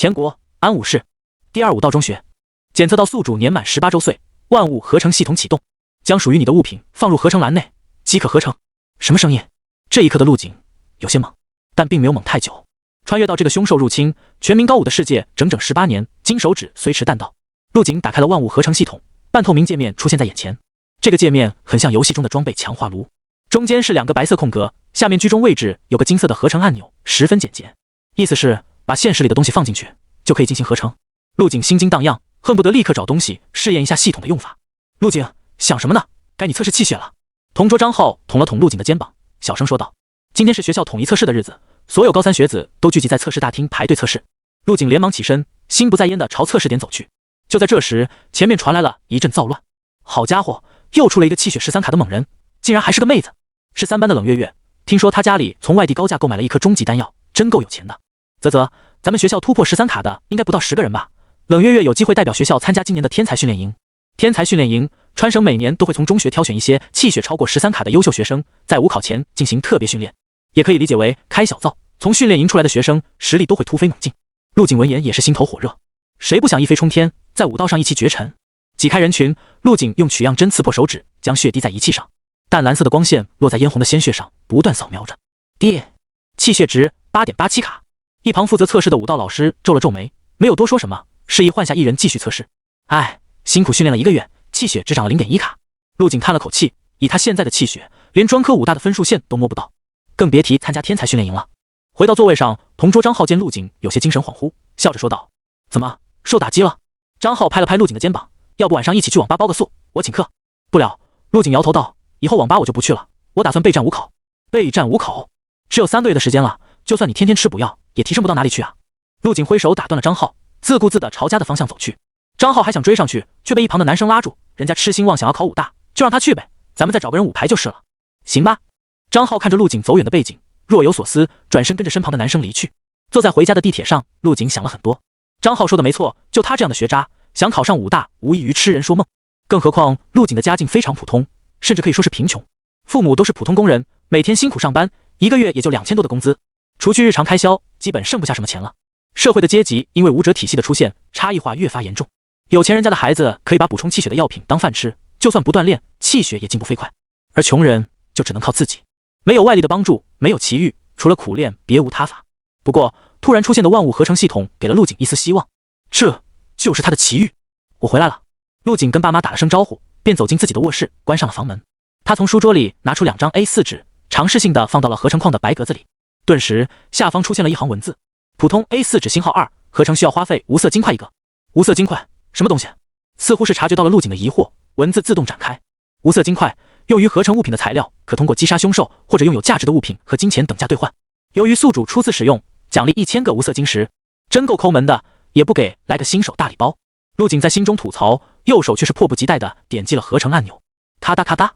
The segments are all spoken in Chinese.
前国安武市第2武道中学，检测到宿主年满18周岁，万物合成系统启动，将属于你的物品放入合成栏内，即可合成。什么声音？这一刻的陆景有些懵，但并没有懵太久。穿越到这个凶兽入侵、全民高武的世界整整18年，金手指虽迟但到。陆景打开了万物合成系统，半透明界面出现在眼前。这个界面很像游戏中的装备强化炉，中间是2个白色空格，下面居中位置有个金色的合成按钮，十分简洁。意思是把现实里的东西放进去，就可以进行合成。陆景心惊荡漾，恨不得立刻找东西试验一下系统的用法。陆景，想什么呢？该你测试气血了。同桌张浩捅了捅陆景的肩膀，小声说道：“今天是学校统一测试的日子，所有高3学子都聚集在测试大厅排队测试。”陆景连忙起身，心不在焉地朝测试点走去。就在这时，前面传来了一阵躁乱。好家伙，又出了一个气血13卡的猛人，竟然还是个妹子，是3班的冷月月。听说她家里从外地高价购买了一颗终极丹药，真够有钱的。啧，咱们学校突破13卡的应该不到10个人吧？冷月月有机会代表学校参加今年的天才训练营。天才训练营，川省每年都会从中学挑选一些气血超过13卡的优秀学生，在5考前进行特别训练，也可以理解为开小灶。从训练营出来的学生实力都会突飞猛进。陆景闻言也是心头火热，谁不想一飞冲天，在武道上一骑绝尘？挤开人群，陆景用取样针刺破手指，将血滴在仪器上，淡蓝色的光线落在嫣红的鲜血上，不断扫描着。滴，气血值 8.87 卡。一旁负责测试的武道老师皱了皱眉，没有多说什么，示意换下一人继续测试。哎，辛苦训练了1个月，气血只涨了 0.1 卡。陆景叹了口气，以他现在的气血，连专科武大的分数线都摸不到，更别提参加天才训练营了。回到座位上，同桌张浩见陆景有些精神恍惚，笑着说道：“怎么，受打击了？”张浩拍了拍陆景的肩膀，要不晚上一起去网吧包个宿，我请客。不了。陆景摇头道：“以后网吧我就不去了，我打算备战5考。备战5考？只有3个月的时间了，就算你天天吃补药，也提升不到哪里去啊。”陆景挥手打断了张浩，自顾自地朝家的方向走去。张浩还想追上去，却被一旁的男生拉住，人家痴心妄想要考武大，就让他去呗，咱们再找个人舞排就是了。行吧。张浩看着陆景走远的背景，若有所思，转身跟着身旁的男生离去。坐在回家的地铁上，陆景想了很多。张浩说的没错，就他这样的学渣，想考上武大无异于痴人说梦。更何况陆景的家境非常普通，甚至可以说是贫穷，父母都是普通工人，每天辛苦上班，1个月也就2000多的工资，除去日常开销，基本剩不下什么钱了。社会的阶级因为武者体系的出现，差异化越发严重。有钱人家的孩子可以把补充气血的药品当饭吃，就算不锻炼，气血也进步飞快，而穷人就只能靠自己，没有外力的帮助，没有奇遇，除了苦练别无他法。不过突然出现的万物合成系统给了陆景一丝希望，这就是他的奇遇。我回来了。陆景跟爸妈打了声招呼，便走进自己的卧室，关上了房门。他从书桌里拿出2张 A4 纸，尝试性的放到了合成框的白格子里，顿时下方出现了一行文字：普通 A4 纸型号2，合成需要花费无色金块1个。无色金块什么东西？似乎是察觉到了陆景的疑惑，文字自动展开。无色金块用于合成物品的材料，可通过击杀凶兽或者拥有价值的物品和金钱等价兑换。由于宿主初次使用，奖励1000个无色晶石，真够抠门的，也不给来个新手大礼包。陆景在心中吐槽，右手却是迫不及待地点击了合成按钮，咔嗒咔嗒，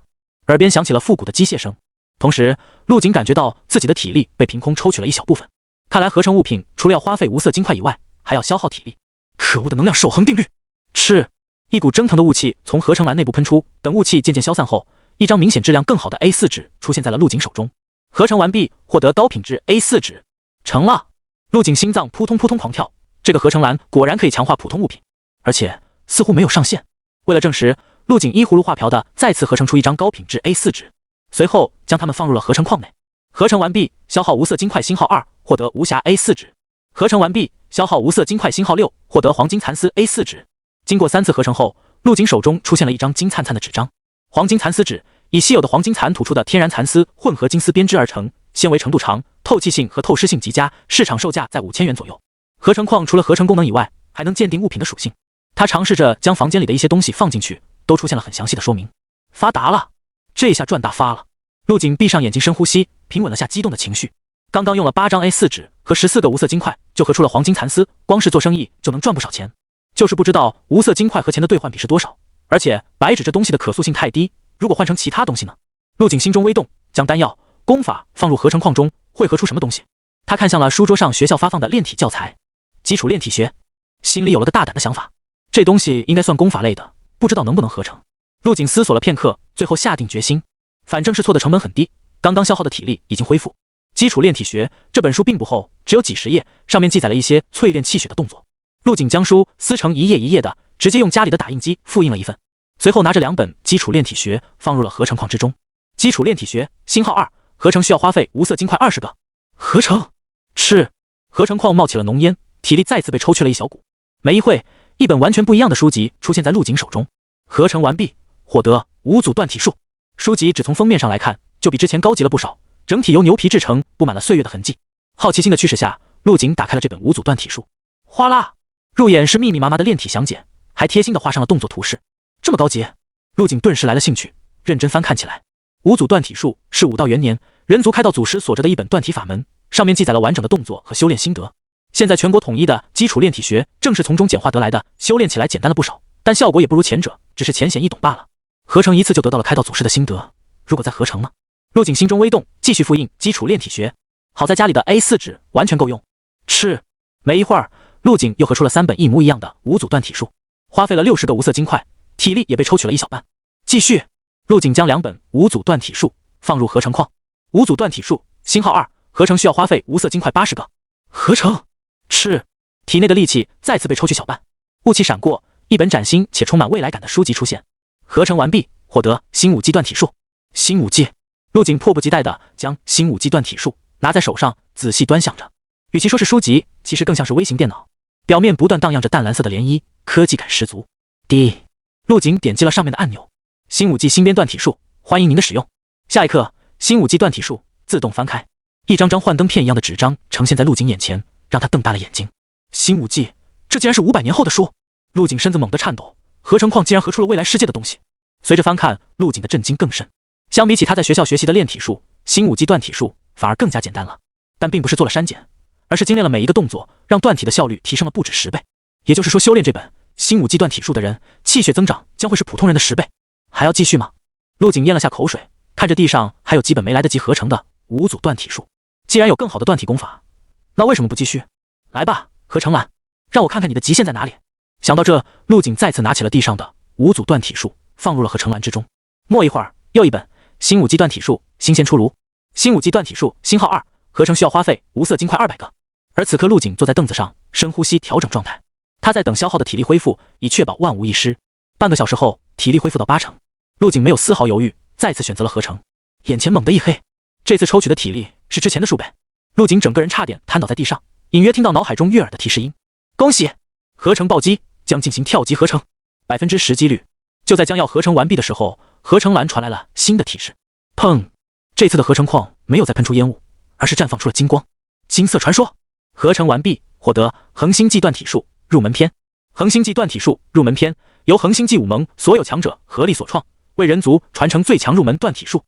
耳边响起了复古的机械声。同时，陆景感觉到自己的体力被凭空抽取了一小部分。看来合成物品除了要花费无色金块以外，还要消耗体力。可恶的能量守恒定律！吃！一股蒸腾的雾气从合成栏内部喷出，等雾气渐渐消散后，一张明显质量更好的 A4 纸出现在了陆景手中。合成完毕，获得高品质 A4 纸。成了！陆景心脏扑通扑通狂跳，这个合成栏果然可以强化普通物品，而且似乎没有上限。为了证实，陆景依葫芦画瓢的再次合成出一张高品质 A4 纸，随后将它们放入了合成框内。合成完毕，消耗无色金块星号2，获得无瑕 A4 纸。合成完毕，消耗无色金块星号6，获得黄金蚕丝 A4 纸。经过3次合成后，陆景手中出现了一张金灿灿的纸张。黄金蚕丝纸以稀有的黄金蚕吐出的天然蚕丝混合金丝编织而成，纤维程度长，透气性和透湿性极佳，市场售价在5000元左右。合成框除了合成功能以外，还能鉴定物品的属性。他尝试着将房间里的一些东西放进去，都出现了很详细的说明。发达了，这下赚大发了。陆景闭上眼睛深呼吸，平稳了下激动的情绪。刚刚用了8张 A4 纸和14个无色金块，就合出了黄金蚕丝，光是做生意就能赚不少钱。就是不知道无色金块和钱的兑换比是多少，而且白纸这东西的可塑性太低，如果换成其他东西呢？陆景心中微动，将丹药、功法放入合成框中，会合出什么东西？他看向了书桌上学校发放的炼体教材，基础炼体学，心里有了个大胆的想法，这东西应该算功法类的，不知道能不能合成。陆景思索了片刻，最后下定决心，反正试错的成本很低，刚刚消耗的体力已经恢复，基础炼体学这本书并不厚，只有几十页，上面记载了一些淬炼气血的动作。陆景将书撕成一页一页的，直接用家里的打印机复印了一份，随后拿着2本基础炼体学放入了合成矿之中。基础炼体学星号2，合成需要花费无色金块20个。合成，赤，合成矿冒起了浓烟，体力再次被抽去了一小股。没一会，一本完全不一样的书籍出现在陆景手中。合成完毕，获得5组断体术。书籍只从封面上来看，就比之前高级了不少，整体由牛皮制成，布满了岁月的痕迹。好奇心的驱使下，陆景打开了这本5组断体术。哗啦，入眼是密密麻麻的炼体详解，还贴心的画上了动作图示。这么高级，陆景顿时来了兴趣，认真翻看起来。5组断体术是武道元年人族开道祖师所着的一本断体法门，上面记载了完整的动作和修炼心得。现在全国统一的基础炼体学正是从中简化得来的，修炼起来简单了不少，但效果也不如前者，只是浅显易懂罢了。合成一次就得到了开道祖师的心得，如果再合成呢？陆景心中微动，继续复印基础炼体学。好在家里的 A4 纸完全够用。吃，没一会儿，陆景又合出了3本一模一样的5组断体术，花费了60个无色金块，体力也被抽取了一小半。继续，陆景将2本5组断体术放入合成矿。5组断体术星号2，合成需要花费无色金块80个。合成，吃，体内的力气再次被抽去小半。雾气闪过，一本崭新且充满未来感的书籍出现。合成完毕，获得新武技断体术。新武技，陆景迫不及待地将新武技断体术拿在手上，仔细端详着。与其说是书籍，其实更像是微型电脑，表面不断荡漾着淡蓝色的涟漪，科技感十足。滴，陆景点击了上面的按钮。新武技新编断体术，欢迎您的使用。下一刻，新武技断体术自动翻开，一张张幻灯片一样的纸张呈现在陆景眼前，让他瞪大了眼睛。新武技，这竟然是500年后的书！陆景身子猛地颤抖，合成矿竟然合出了未来世界的东西。随着翻看，陆景的震惊更甚。相比起他在学校学习的炼体术，新武技断体术反而更加简单了。但并不是做了删减，而是精炼了每一个动作，让断体的效率提升了不止10倍。也就是说，修炼这本新武技断体术的人，气血增长将会是普通人的10倍。还要继续吗？陆景咽了下口水，看着地上还有几本没来得及合成的5组断体术。既然有更好的断体功法，那为什么不继续？来吧，合成蓝，让我看看你的极限在哪里。想到这，陆景再次拿起了地上的5组断体术，放入了合成蓝之中。默一会儿，又一本新武技断体术新鲜出炉。新武技断体术星号2，合成需要花费无色金块200个。而此刻，陆景坐在凳子上，深呼吸调整状态。他在等消耗的体力恢复，以确保万无一失。半个小时后，体力恢复到80%。陆景没有丝毫犹豫，再次选择了合成。眼前猛地一黑，这次抽取的体力是之前的数倍。陆景整个人差点瘫倒在地上，隐约听到脑海中悦耳的提示音：恭喜，合成暴击，将进行跳级合成，10%几率。就在将要合成完毕的时候，合成栏传来了新的提示。砰！这次的合成矿没有再喷出烟雾，而是绽放出了金光。金色传说，合成完毕，获得恒星际断体术入门篇。恒星际断体术入门篇由恒星际武盟所有强者合力所创，为人族传承最强入门断体术。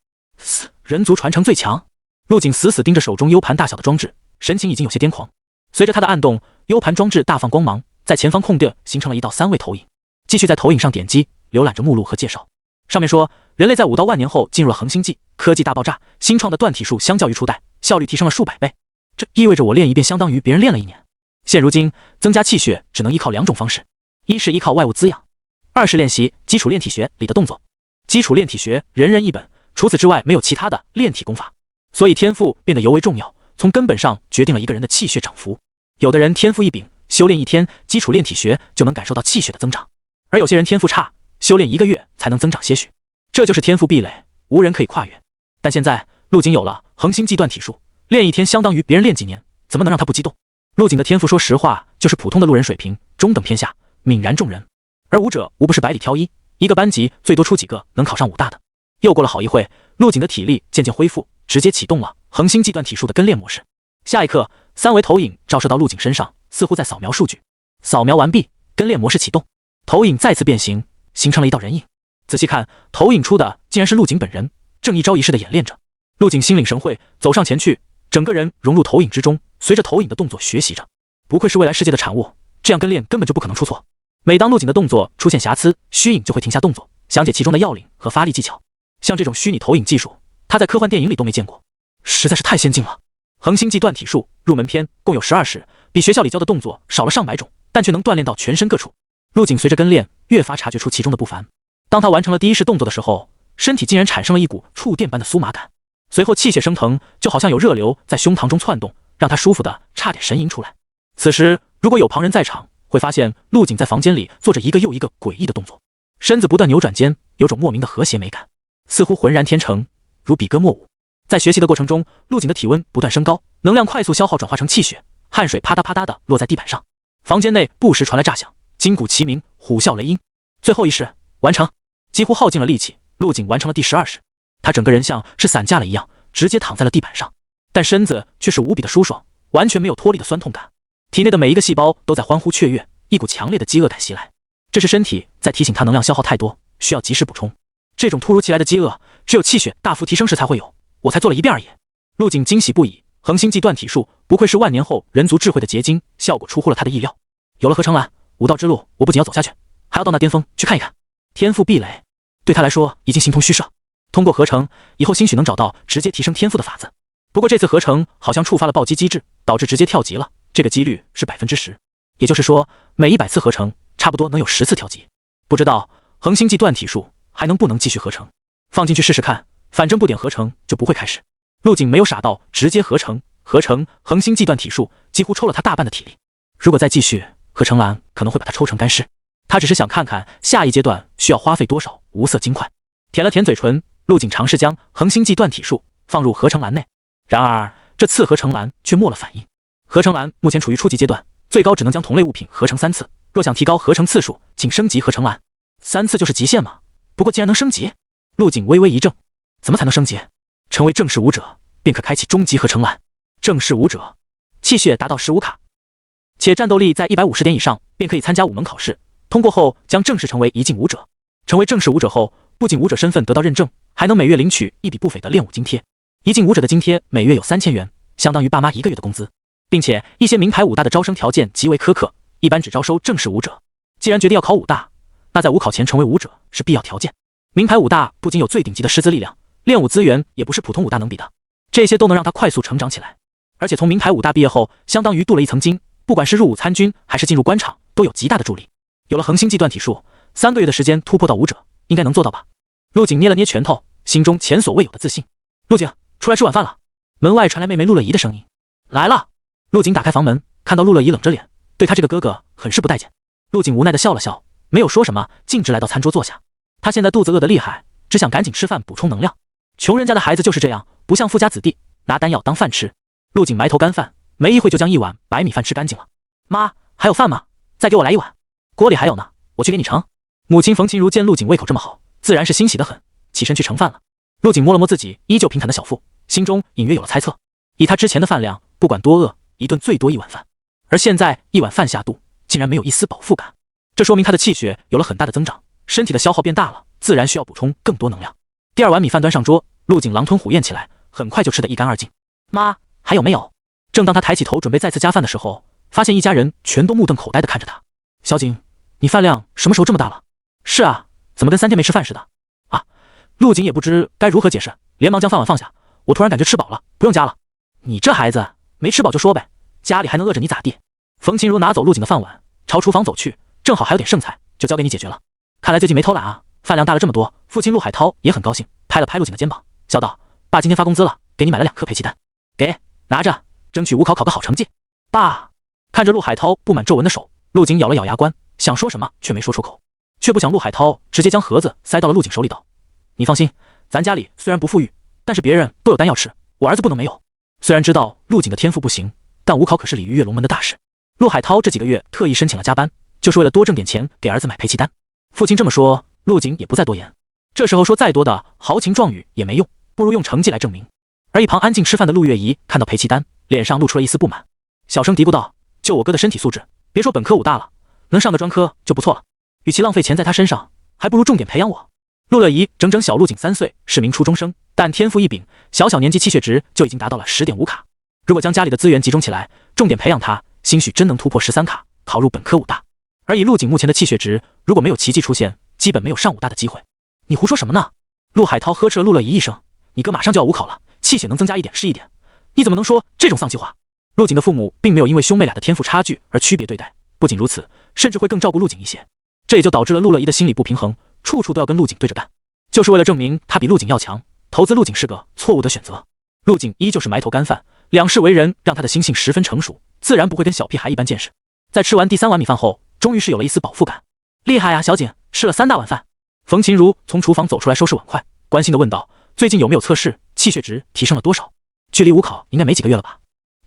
人族传承最强？陆景死死盯着手中 U 盘大小的装置，神情已经有些癫狂。随着他的按动，U 盘装置大放光芒，在前方空地形成了一道3维投影。继续在投影上点击，浏览着目录和介绍。上面说，人类在5到万年后进入了恒星纪，科技大爆炸，新创的断体术相较于初代效率提升了数百倍。这意味着我练一遍相当于别人练了1年。现如今增加气血只能依靠2种方式，一是依靠外物滋养，二是练习基础炼体学里的动作。基础炼体学人人一本，除此之外没有其他的炼体功法，所以天赋变得尤为重要，从根本上决定了一个人的气血涨幅。有的人天赋异禀，修炼1天基础炼体学就能感受到气血的增长，而有些人天赋差，修炼1个月才能增长些许。这就是天赋壁垒，无人可以跨越。但现在陆景有了恒星际断体术，练1天相当于别人练几年，怎么能让他不激动？陆景的天赋说实话就是普通的路人水平，中等偏下，泯然众人。而武者无不是百里挑一，一个班级最多出几个能考上武大的。又过了好一会，陆景的体力渐渐恢复，直接启动了恒星际断体术的跟练模式。下一刻，3维投影照射到陆景身上，似乎在扫描数据。扫描完毕，跟练模式启动，投影再次变形，形成了一道人影。仔细看，投影出的竟然是陆景本人，正一招一式的演练着。陆景心领神会，走上前去，整个人融入投影之中，随着投影的动作学习着。不愧是未来世界的产物，这样跟练根本就不可能出错。每当陆景的动作出现瑕疵，虚影就会停下动作，详解其中的要领和发力技巧。像这种虚拟投影技术，他在科幻电影里都没见过，实在是太先进了。恒星际断体术入门篇共有12式，比学校里教的动作少了上百种，但却能锻炼到全身各处。陆景随着跟练，越发察觉出其中的不凡。当他完成了第1式动作的时候，身体竟然产生了一股触电般的酥麻感。随后气血升腾，就好像有热流在胸膛中窜动，让他舒服的差点呻吟出来。此时如果有旁人在场，会发现陆景在房间里做着一个又一个诡异的动作，身子不断扭转间，有种莫名的和谐美感，似乎浑然天成，如比歌莫舞。在学习的过程中，陆景的体温不断升高，能量快速消耗转化成气血，汗水啪嗒啪嗒的落在地板上。房间内不时传来炸响，金鼓齐鸣，虎啸雷音。最后一式完成，几乎耗尽了力气，陆景完成了第12式。他整个人像是散架了一样，直接躺在了地板上，但身子却是无比的舒爽，完全没有脱力的酸痛感。体内的每一个细胞都在欢呼雀跃，一股强烈的饥饿感袭来，这是身体在提醒他能量消耗太多，需要及时补充。这种突如其来的饥饿，只有气血大幅提升时才会有，我才做了一遍而已。陆景惊喜不已，恒星际断体术不愧是万年后人族智慧的结晶，效果出乎了他的意料。有了合成蓝，武道之路我不仅要走下去，还要到那巅峰去看一看。天赋壁垒对他来说已经形同虚设，通过合成以后兴许能找到直接提升天赋的法子。不过这次合成好像触发了暴击机制，导致直接跳级了，这个几率是10%，也就是说每100次合成差不多能有10次跳级。不知道恒星际断体术还能不能继续合成，放进去试试看，反正不点合成就不会开始。陆景没有傻到直接合成恒星际断体术几乎抽了他大半的体力，如果再继续，合成蓝可能会把他抽成干尸。他只是想看看下一阶段需要花费多少无色金块。舔了舔嘴唇，陆景尝试将恒星际断体术放入合成蓝内，然而这次合成蓝却没了反应。合成蓝目前处于初级阶段，最高只能将同类物品合成3次，若想提高合成次数，请升级合成蓝。3次就是极限吗？不过既然能升级，陆景微微一怔，怎么才能升级？成为正式武者便可开启终极合成蓝。正式武者气血达到15卡，且战斗力在150点以上，便可以参加武门考试，通过后将正式成为一境武者。成为正式武者后，不仅武者身份得到认证，还能每月领取一笔不菲的练武津贴。一境武者的津贴每月有3000元，相当于爸妈1个月的工资，并且一些名牌武大的招生条件极为苛刻，一般只招收正式武者。既然决定要考武大，那在武考前成为武者是必要条件。名牌武大不仅有最顶级的师资力量，练武资源也不是普通武大能比的，这些都能让他快速成长起来。而且从名牌武大毕业后，相当于镀了一层金，不管是入伍参军还是进入官场，都有极大的助力。有了恒星际断体术，3个月的时间突破到武者，应该能做到吧？陆景捏了捏拳头，心中前所未有的自信。陆景，出来吃晚饭了。门外传来妹妹陆乐怡的声音。来了。陆景打开房门，看到陆乐怡冷着脸，对他这个哥哥很是不待见。陆景无奈的笑了笑，没有说什么，径直来到餐桌坐下。他现在肚子饿得厉害，只想赶紧吃饭补充能量。穷人家的孩子就是这样，不像富家子弟，拿丹药当饭吃。陆景埋头干饭，没一会就将一碗白米饭吃干净了。妈，还有饭吗？再给我来一碗。锅里还有呢，我去给你盛。母亲冯琴如见陆景胃口这么好，自然是欣喜得很，起身去盛饭了。陆景摸了摸自己依旧平坦的小腹，心中隐约有了猜测。以他之前的饭量，不管多饿，一顿最多1碗饭，而现在1碗饭下肚，竟然没有一丝饱腹感，这说明他的气血有了很大的增长，身体的消耗变大了，自然需要补充更多能量。第2碗米饭端上桌，陆景狼吞虎咽起来，很快就吃得一干二净。妈，还有没有？正当他抬起头准备再次加饭的时候，发现一家人全都目瞪口呆地看着他。小景，你饭量什么时候这么大了？是啊，怎么跟3天没吃饭似的？啊，陆景也不知该如何解释，连忙将饭碗放下。我突然感觉吃饱了，不用加了。你这孩子，没吃饱就说呗，家里还能饿着你咋地？冯琴如拿走陆景的饭碗，朝厨房走去，正好还有点剩菜，就交给你解决了。看来最近没偷懒啊，饭量大了这么多。父亲陆海涛也很高兴，拍了拍陆景的肩膀，笑道：爸今天发工资了，给你买了2颗培气丹，给，拿着，争取武考考个好成绩。爸，看着陆海涛布满皱纹的手，陆景咬了咬牙关，想说什么却没说出口，却不想陆海涛直接将盒子塞到了陆景手里，道：你放心，咱家里虽然不富裕，但是别人都有丹药吃，我儿子不能没有。虽然知道陆景的天赋不行，但武考可是鲤鱼跃龙门的大事。陆海涛这几个月特意申请了加班，就是为了多挣点钱给儿子买培气丹。父亲这么说，陆景也不再多言。这时候说再多的豪情壮语也没用，不如用成绩来证明。而一旁安静吃饭的陆月怡看到培气丹，脸上露出了一丝不满，小声嘀咕道：就我哥的身体素质，别说本科武大了，能上个专科就不错了。与其浪费钱在他身上，还不如重点培养我。陆乐怡整整小陆景3岁，是名初中生，但天赋异禀，小年纪气血值就已经达到了10.5卡。如果将家里的资源集中起来，重点培养他，兴许真能突破13卡，考入本科武大。而以陆景目前的气血值，如果没有奇迹出现，基本没有上武大的机会。你胡说什么呢？陆海涛呵斥了陆乐怡一声，你哥马上就要武考了，气血能增加一点是一点，你怎么能说这种丧气话？陆景的父母并没有因为兄妹俩的天赋差距而区别对待，不仅如此，甚至会更照顾陆景一些。这也就导致了陆乐怡的心理不平衡，处处都要跟陆景对着干，就是为了证明他比陆景要强，投资陆景是个错误的选择。陆景依旧是埋头干饭，两世为人让他的心性十分成熟，自然不会跟小屁孩一般见识。在吃完第3碗米饭后，终于是有了一丝饱腹感。厉害呀，小景，吃了3大碗饭。冯琴如从厨房走出来收拾碗筷，关心地问道：“最近有没有测试，气血值提升了多少？距离5考应该没几个月了吧？”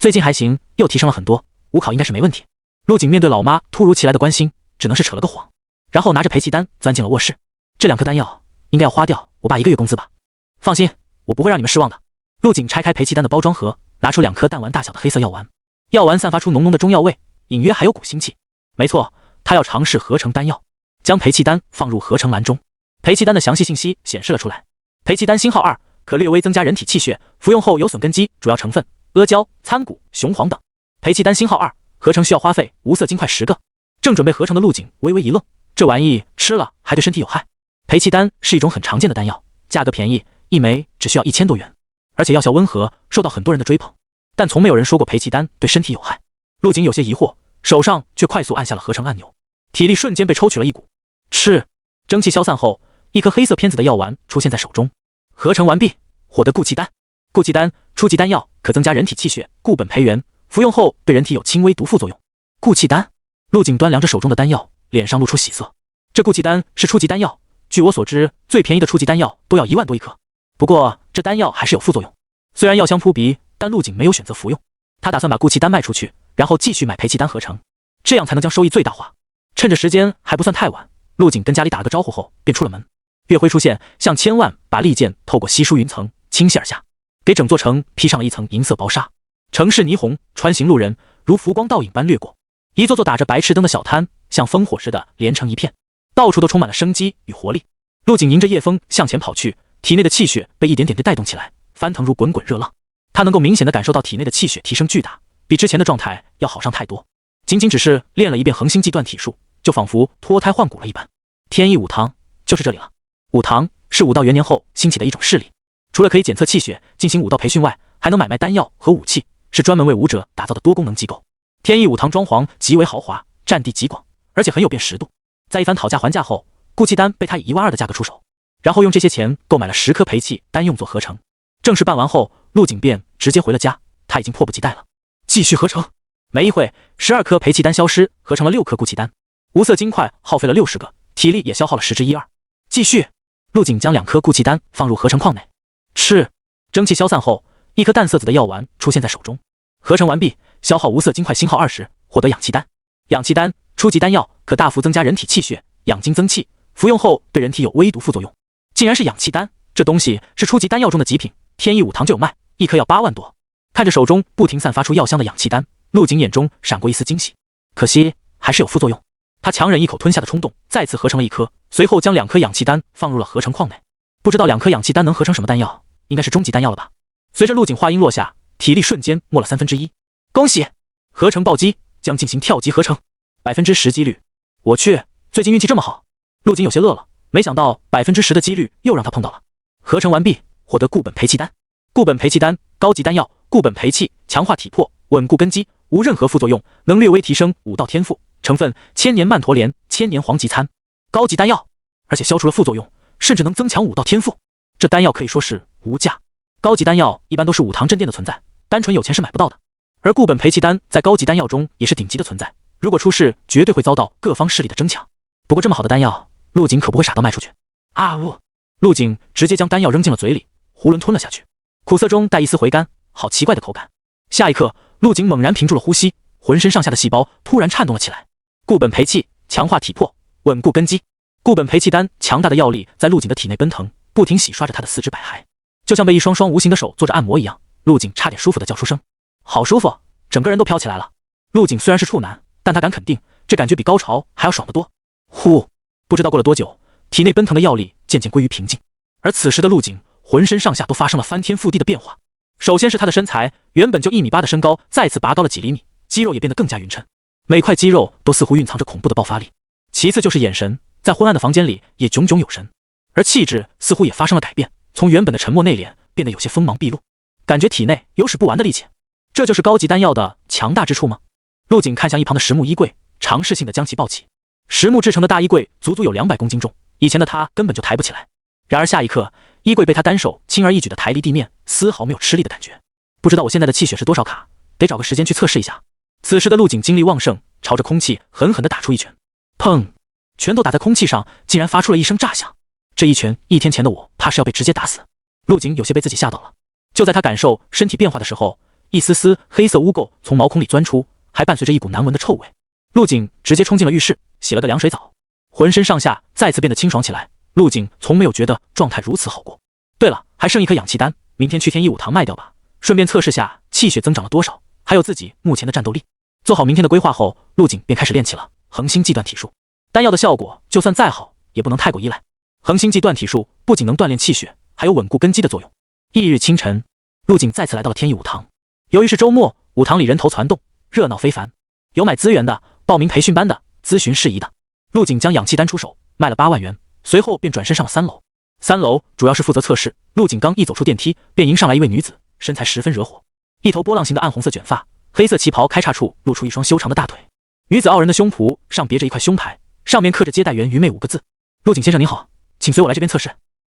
最近还行，又提升了很多，5考应该是没问题。陆景面对老妈突如其来的关心，只能是扯了个谎，然后拿着赔气单钻进了卧室。这2颗丹药应该要花掉我爸1个月工资吧？放心，我不会让你们失望的。陆景拆开赔气单的包装盒，拿出2颗弹丸大小的黑色药丸，药丸散发出浓浓的中药味，隐约还有股腥气。没错，他要尝试合成丹药，将赔气丹放入合成篮中。赔气丹的详细信息显示了出来，赔气丹星号2，可略微增加人体气血，服用后有损根基，主要成分阿胶、参骨、雄黄等。赔气丹星号2，合成需要花费无色金块10个。正准备合成的陆景微微一愣，这玩意吃了还对身体有害？赔气丹是一种很常见的丹药，价格便宜，一枚只需要1000多元，而且药效温和，受到很多人的追捧，但从没有人说过赔气丹对身体有害。陆景有些疑惑，手上却快速按下了合成按钮，体力瞬间被抽取了一股。吃，蒸汽消散后，一颗黑色片子的药丸出现在手中。合成完毕，获得固气丹。固气丹，初级丹药，可增加人体气血，固本培元，服用后对人体有轻微毒副作用。固气丹，陆景端量着手中的丹药，脸上露出喜色。这固气丹是初级丹药，据我所知，最便宜的初级丹药都要1万多一颗。不过这丹药还是有副作用，虽然药香扑鼻，但陆景没有选择服用。他打算把固气丹卖出去，然后继续买赔气丹合成，这样才能将收益最大化。趁着时间还不算太晚，陆景跟家里打了个招呼后便出了门。月辉出现，像千万把利剑透过稀疏云层倾泻而下，给整座城披上了一层银色薄纱。城市霓虹，穿行路人如浮光倒影般掠过，一座座打着白炽灯的小摊像烽火似的连成一片，到处都充满了生机与活力。陆景迎着夜风向前跑去，体内的气血被一点点地带动起来，翻腾如滚滚热浪。他能够明显地感受到体内的气血提升巨大，比之前的状态要好上太多。仅仅只是练了一遍恒星际断体术，就仿佛脱胎换骨了一般。天意武堂就是这里了。武堂是武道元年后兴起的一种势力，除了可以检测气血、进行武道培训外，还能买卖丹药和武器，是专门为武者打造的多功能机构。天意武堂装潢极为豪华，占地极广，而且很有辨识度。在一番讨价还价后，固气丹被他以1万2的价格出手，然后用这些钱购买了10颗赔气丹用作合成。正式办完后，陆景便直接回了家，他已经迫不及待了。继续合成。没一会，12颗赔气丹消失，合成了6颗固气丹。无色金块耗费了60个，体力也消耗了1/12。继续，陆景将2颗固气丹放入合成矿内。吃，蒸汽消散后，一颗淡色子的药丸出现在手中。合成完毕，消耗无色金块星号20，获得氧气丹。氧气丹，初级丹药，可大幅增加人体气血，养精增气，服用后对人体有微毒副作用。竟然是氧气丹，这东西是初级丹药中的极品，天意武堂就有卖，一颗要8万多。看着手中不停散发出药香的氧气丹，陆景眼中闪过一丝惊喜，可惜还是有副作用。他强忍一口吞下的冲动，再次合成了1颗，随后将2颗氧气丹放入了合成矿内。不知道2颗氧气丹能合成什么丹药，应该是终极丹药了吧？随着陆景话音落下，体力瞬间没了1/3。恭喜，合成暴击，将进行跳级合成，10%几率。我去，最近运气这么好。陆景有些乐了，没想到10%的几率又让他碰到了。合成完毕，获得固本培气丹。固本培气丹，高级丹药，固本培气，强化体魄，稳固根基，无任何副作用，能略微提升武道天赋。成分：千年曼陀莲、千年黄极参。高级丹药，而且消除了副作用，甚至能增强武道天赋。这丹药可以说是无价。高级丹药一般都是武堂镇店的存在，单纯有钱是买不到的。而固本培气丹在高级丹药中也是顶级的存在，如果出事，绝对会遭到各方势力的争抢。不过这么好的丹药，陆景可不会傻到卖出去。陆景直接将丹药扔进了嘴里，囫囵吞了下去，苦涩中带一丝回甘，好奇怪的口感。下一刻，陆景猛然屏住了呼吸，浑身上下的细胞突然颤动了起来。固本培气，强化体魄，稳固根基。固本培气丹强大的药力在陆景的体内奔腾，不停洗刷着他的四肢百骸，就像被一双双无形的手做着按摩一样。陆景差点舒服的叫出声，好舒服，整个人都飘起来了。陆景虽然是处男，但他敢肯定，这感觉比高潮还要爽得多。不知道过了多久，体内奔腾的药力渐渐归于平静，而此时的陆景浑身上下都发生了翻天覆地的变化。首先是他的身材，原本就1.8米的身高再次拔高了几厘米，肌肉也变得更加匀称，每块肌肉都似乎蕴藏着恐怖的爆发力。其次就是眼神，在昏暗的房间里也炯炯有神，而气质似乎也发生了改变，从原本的沉默内敛变得有些锋芒毕露，感觉体内有使不完的力气。这就是高级丹药的强大之处吗？陆景看向一旁的实木衣柜，尝试性的将其抱起。实木制成的大衣柜足足有200公斤重，以前的他根本就抬不起来。然而下一刻，衣柜被他单手轻而易举地抬离地面，丝毫没有吃力的感觉。不知道我现在的气血是多少卡，得找个时间去测试一下。此时的陆景精力旺盛，朝着空气狠狠地打出一拳。砰！拳头打在空气上，竟然发出了一声炸响。这一拳，1天前的我怕是要被直接打死。陆景有些被自己吓到了。就在他感受身体变化的时候，一丝丝黑色污垢从毛孔里钻出，还伴随着一股难闻的臭味。陆景直接冲进了浴室，洗了个凉水澡，浑身上下再次变得清爽起来。陆景从没有觉得状态如此好过。对了，还剩一颗氧气丹，明天去天一武堂卖掉吧，顺便测试下气血增长了多少，还有自己目前的战斗力。做好明天的规划后，陆景便开始练起了恒星际断体术。丹药的效果就算再好，也不能太过依赖。恒星际断体术不仅能锻炼气血，还有稳固根基的作用。翌日清晨，陆景再次来到了天一武堂。由于是周末，武堂里人头攒动，热闹非凡。有买资源的，报名培训班的，咨询事宜的。陆景将氧气丹出手，卖了8万元，随后便转身上了3楼。3楼主要是负责测试。陆景刚一走出电梯，便迎上来一位女子，身材十分惹火，一头波浪形的暗红色卷发，黑色旗袍开叉处露出一双修长的大腿。女子傲人的胸脯上别着一块胸牌，上面刻着接待员于妹5个字。陆景先生您好，请随我来这边测试。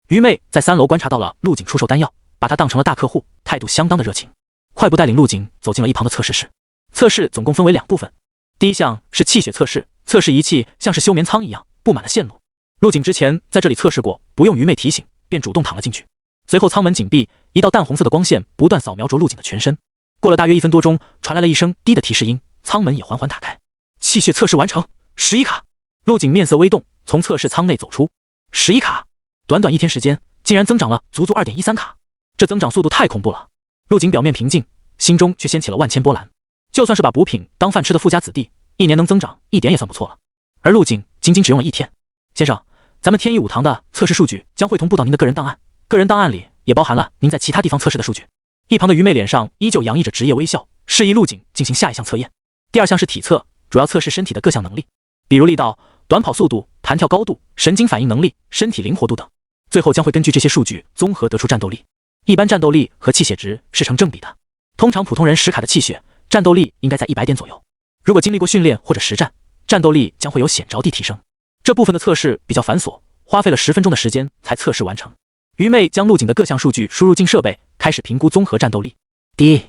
于妹在3楼观察到了陆景出售丹药，把他当成了大客户，态度相当的热情，快步带领陆景走进了一旁的测试室。测试总共分为2部分，第一项是气血测试，测试仪器像是休眠舱一样布满了线路。陆景之前在这里测试过，不用于妹提醒，便主动躺了进去。随后舱门紧闭，一道淡红色的光线不断扫描着陆景的全身。过了大约1分多钟，传来了一声低的提示音，舱门也缓缓打开。气血测试完成，11卡。陆景面色微动，从测试舱内走出。11卡，短短1天时间，竟然增长了足足 2.13 卡，这增长速度太恐怖了。陆景表面平静，心中却掀起了万千波澜。就算是把补品当饭吃的富家子弟，1年能增长1点也算不错了。而陆景仅仅只用了1天。先生，咱们天一武堂的测试数据将会同步到您的个人档案，个人档案里也包含了您在其他地方测试的数据。一旁的于妹脸上依旧洋溢着职业微笑，示意陆景进行下一项测验。第2项是体测，主要测试身体的各项能力，比如力道、短跑速度、弹跳高度、神经反应能力、身体灵活度等。最后将会根据这些数据综合得出战斗力。一般战斗力和气血值是成正比的，通常普通人10卡的气血，战斗力应该在100点左右。如果经历过训练或者实战，战斗力将会有显着地提升。这部分的测试比较繁琐，花费了10分钟的时间才测试完成。于妹将陆景的各项数据输入进设备，开始评估综合战斗力。第一，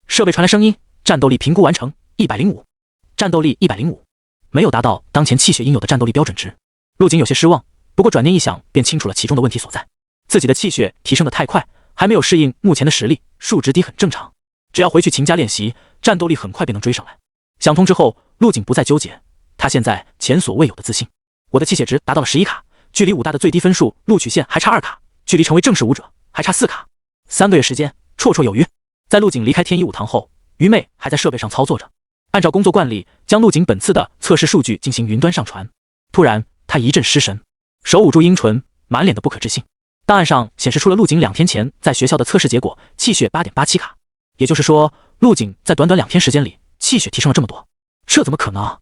设备传来声音，战斗力评估完成105，战斗力105，没有达到当前气血应有的战斗力标准值。陆景有些失望，不过转念一想，便清楚了其中的问题所在。自己的气血提升得太快，还没有适应目前的实力，数值低很正常。只要回去勤加练习，战斗力很快便能追上来。想通之后，陆景不再纠结，他现在前所未有的自信。我的气血值达到了11卡，距离武大的最低分数录取线还差2卡，距离成为正式武者还差4卡，3个月时间绰绰有余。在陆景离开天一武堂后，于妹还在设备上操作着，按照工作惯例，将陆景本次的测试数据进行云端上传。突然，他一阵失神，手捂住阴唇，满脸的不可置信。档案上显示出了陆景2天前在学校的测试结果，气血8.87卡，也就是说，陆景在短短2天时间里，气血提升了这么多，这怎么可能？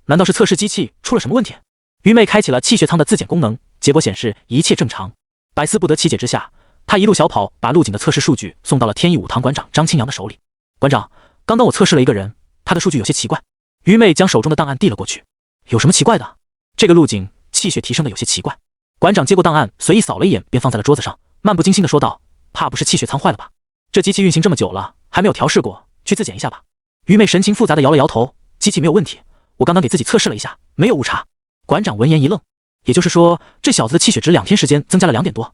难道是测试机器出了什么问题？于妹开启了气血舱的自检功能，结果显示一切正常。百思不得其解之下，她一路小跑把陆景的测试数据送到了天一武堂馆长张清扬的手里。馆长，刚刚我测试了一个人，他的数据有些奇怪。于妹将手中的档案递了过去。有什么奇怪的？这个陆景气血提升的有些奇怪。馆长接过档案，随意扫了一眼，便放在了桌子上，漫不经心地说道：“怕不是气血舱坏了吧？这机器运行这么久了，还没有调试过，去自检一下吧。”于妹神情复杂地摇了摇头：“机器没有问题，我刚刚给自己测试了一下，没有误差。”馆长闻言一愣，也就是说，这小子的气血值2天时间增加了2点多。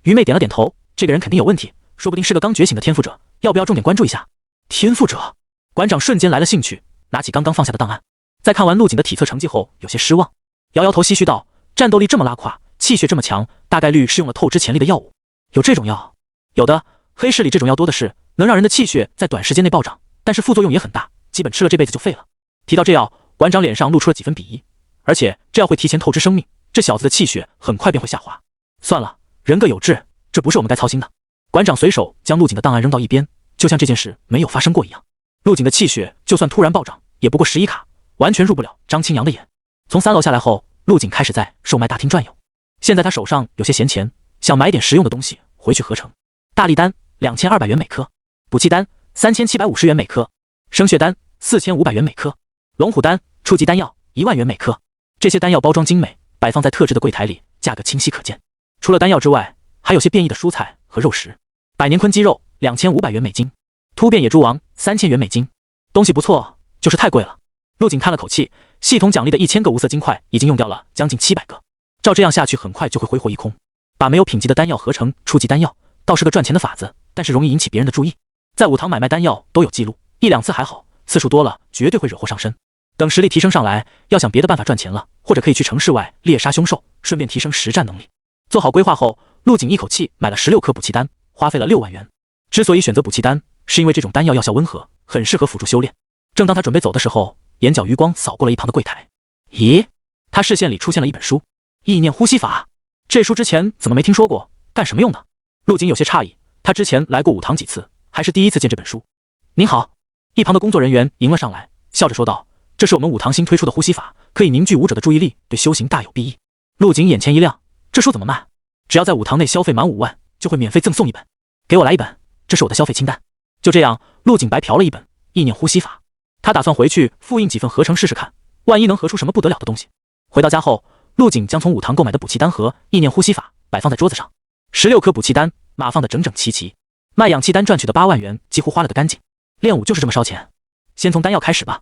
于妹点了点头，这个人肯定有问题，说不定是个刚觉醒的天赋者，要不要重点关注一下？天赋者？馆长瞬间来了兴趣，拿起刚刚放下的档案，在看完陆景的体测成绩后，有些失望，摇摇头唏嘘道：“战斗力这么拉胯，气血这么强，大概率是用了透支潜力的药物。有这种药？有的，黑市里这种药多的是，能让人的气血在短时间内暴涨，但是副作用也很大，基本吃了这辈子就废了。”提到这药，馆长脸上露出了几分鄙夷，而且这药会提前透支生命，这小子的气血很快便会下滑。算了，人各有志，这不是我们该操心的。馆长随手将陆景的档案扔到一边，就像这件事没有发生过一样。陆景的气血就算突然暴涨，也不过11卡，完全入不了张清扬的眼。从3楼下来后，陆景开始在售卖大厅转悠。现在他手上有些闲钱，想买点实用的东西回去合成。大力丹2200元每颗，补气丹3750元每颗，生血丹4500元每颗，龙虎丹初级丹药1万元每颗。这些丹药包装精美，摆放在特制的柜台里，价格清晰可见。除了丹药之外，还有些变异的蔬菜和肉食。百年鲲鸡肉2500元美金，突变野猪王3000元美金。东西不错，就是太贵了。陆景叹了口气，系统奖励的1000个无色金块已经用掉了将近700个，照这样下去很快就会挥霍一空。把没有品级的丹药合成初级丹药，倒是个赚钱的法子，但是容易引起别人的注意。在武堂买卖丹药都有记录，1-2次还好，次数多了绝对会惹祸上身。等实力提升上来，要想别的办法赚钱了，或者可以去城市外猎杀凶兽，顺便提升实战能力。做好规划后，陆景一口气买了16颗补气丹，花费了6万元。之所以选择补气丹，是因为这种丹药药效温和，很适合辅助修炼。正当他准备走的时候，眼角余光扫过了一旁的柜台。咦，他视线里出现了一本书，意念呼吸法。这书之前怎么没听说过？干什么用的？陆景有些诧异，他之前来过武堂几次，还是第一次见这本书。您好，一旁的工作人员迎了上来，笑着说道：“这是我们武堂新推出的呼吸法，可以凝聚武者的注意力，对修行大有裨益。”陆景眼前一亮，这书怎么卖？只要在武堂内消费满5万，就会免费赠送一本。给我来一本，这是我的消费清单。就这样，陆景白嫖了一本意念呼吸法。他打算回去复印几份合成试试看，万一能合出什么不得了的东西。回到家后，陆景将从武堂购买的补气丹和意念呼吸法摆放在桌子上，16颗补气丹码放得整整齐齐。卖氧气丹赚取的8万元几乎花了个干净。练武就是这么烧钱。先从丹药开始吧。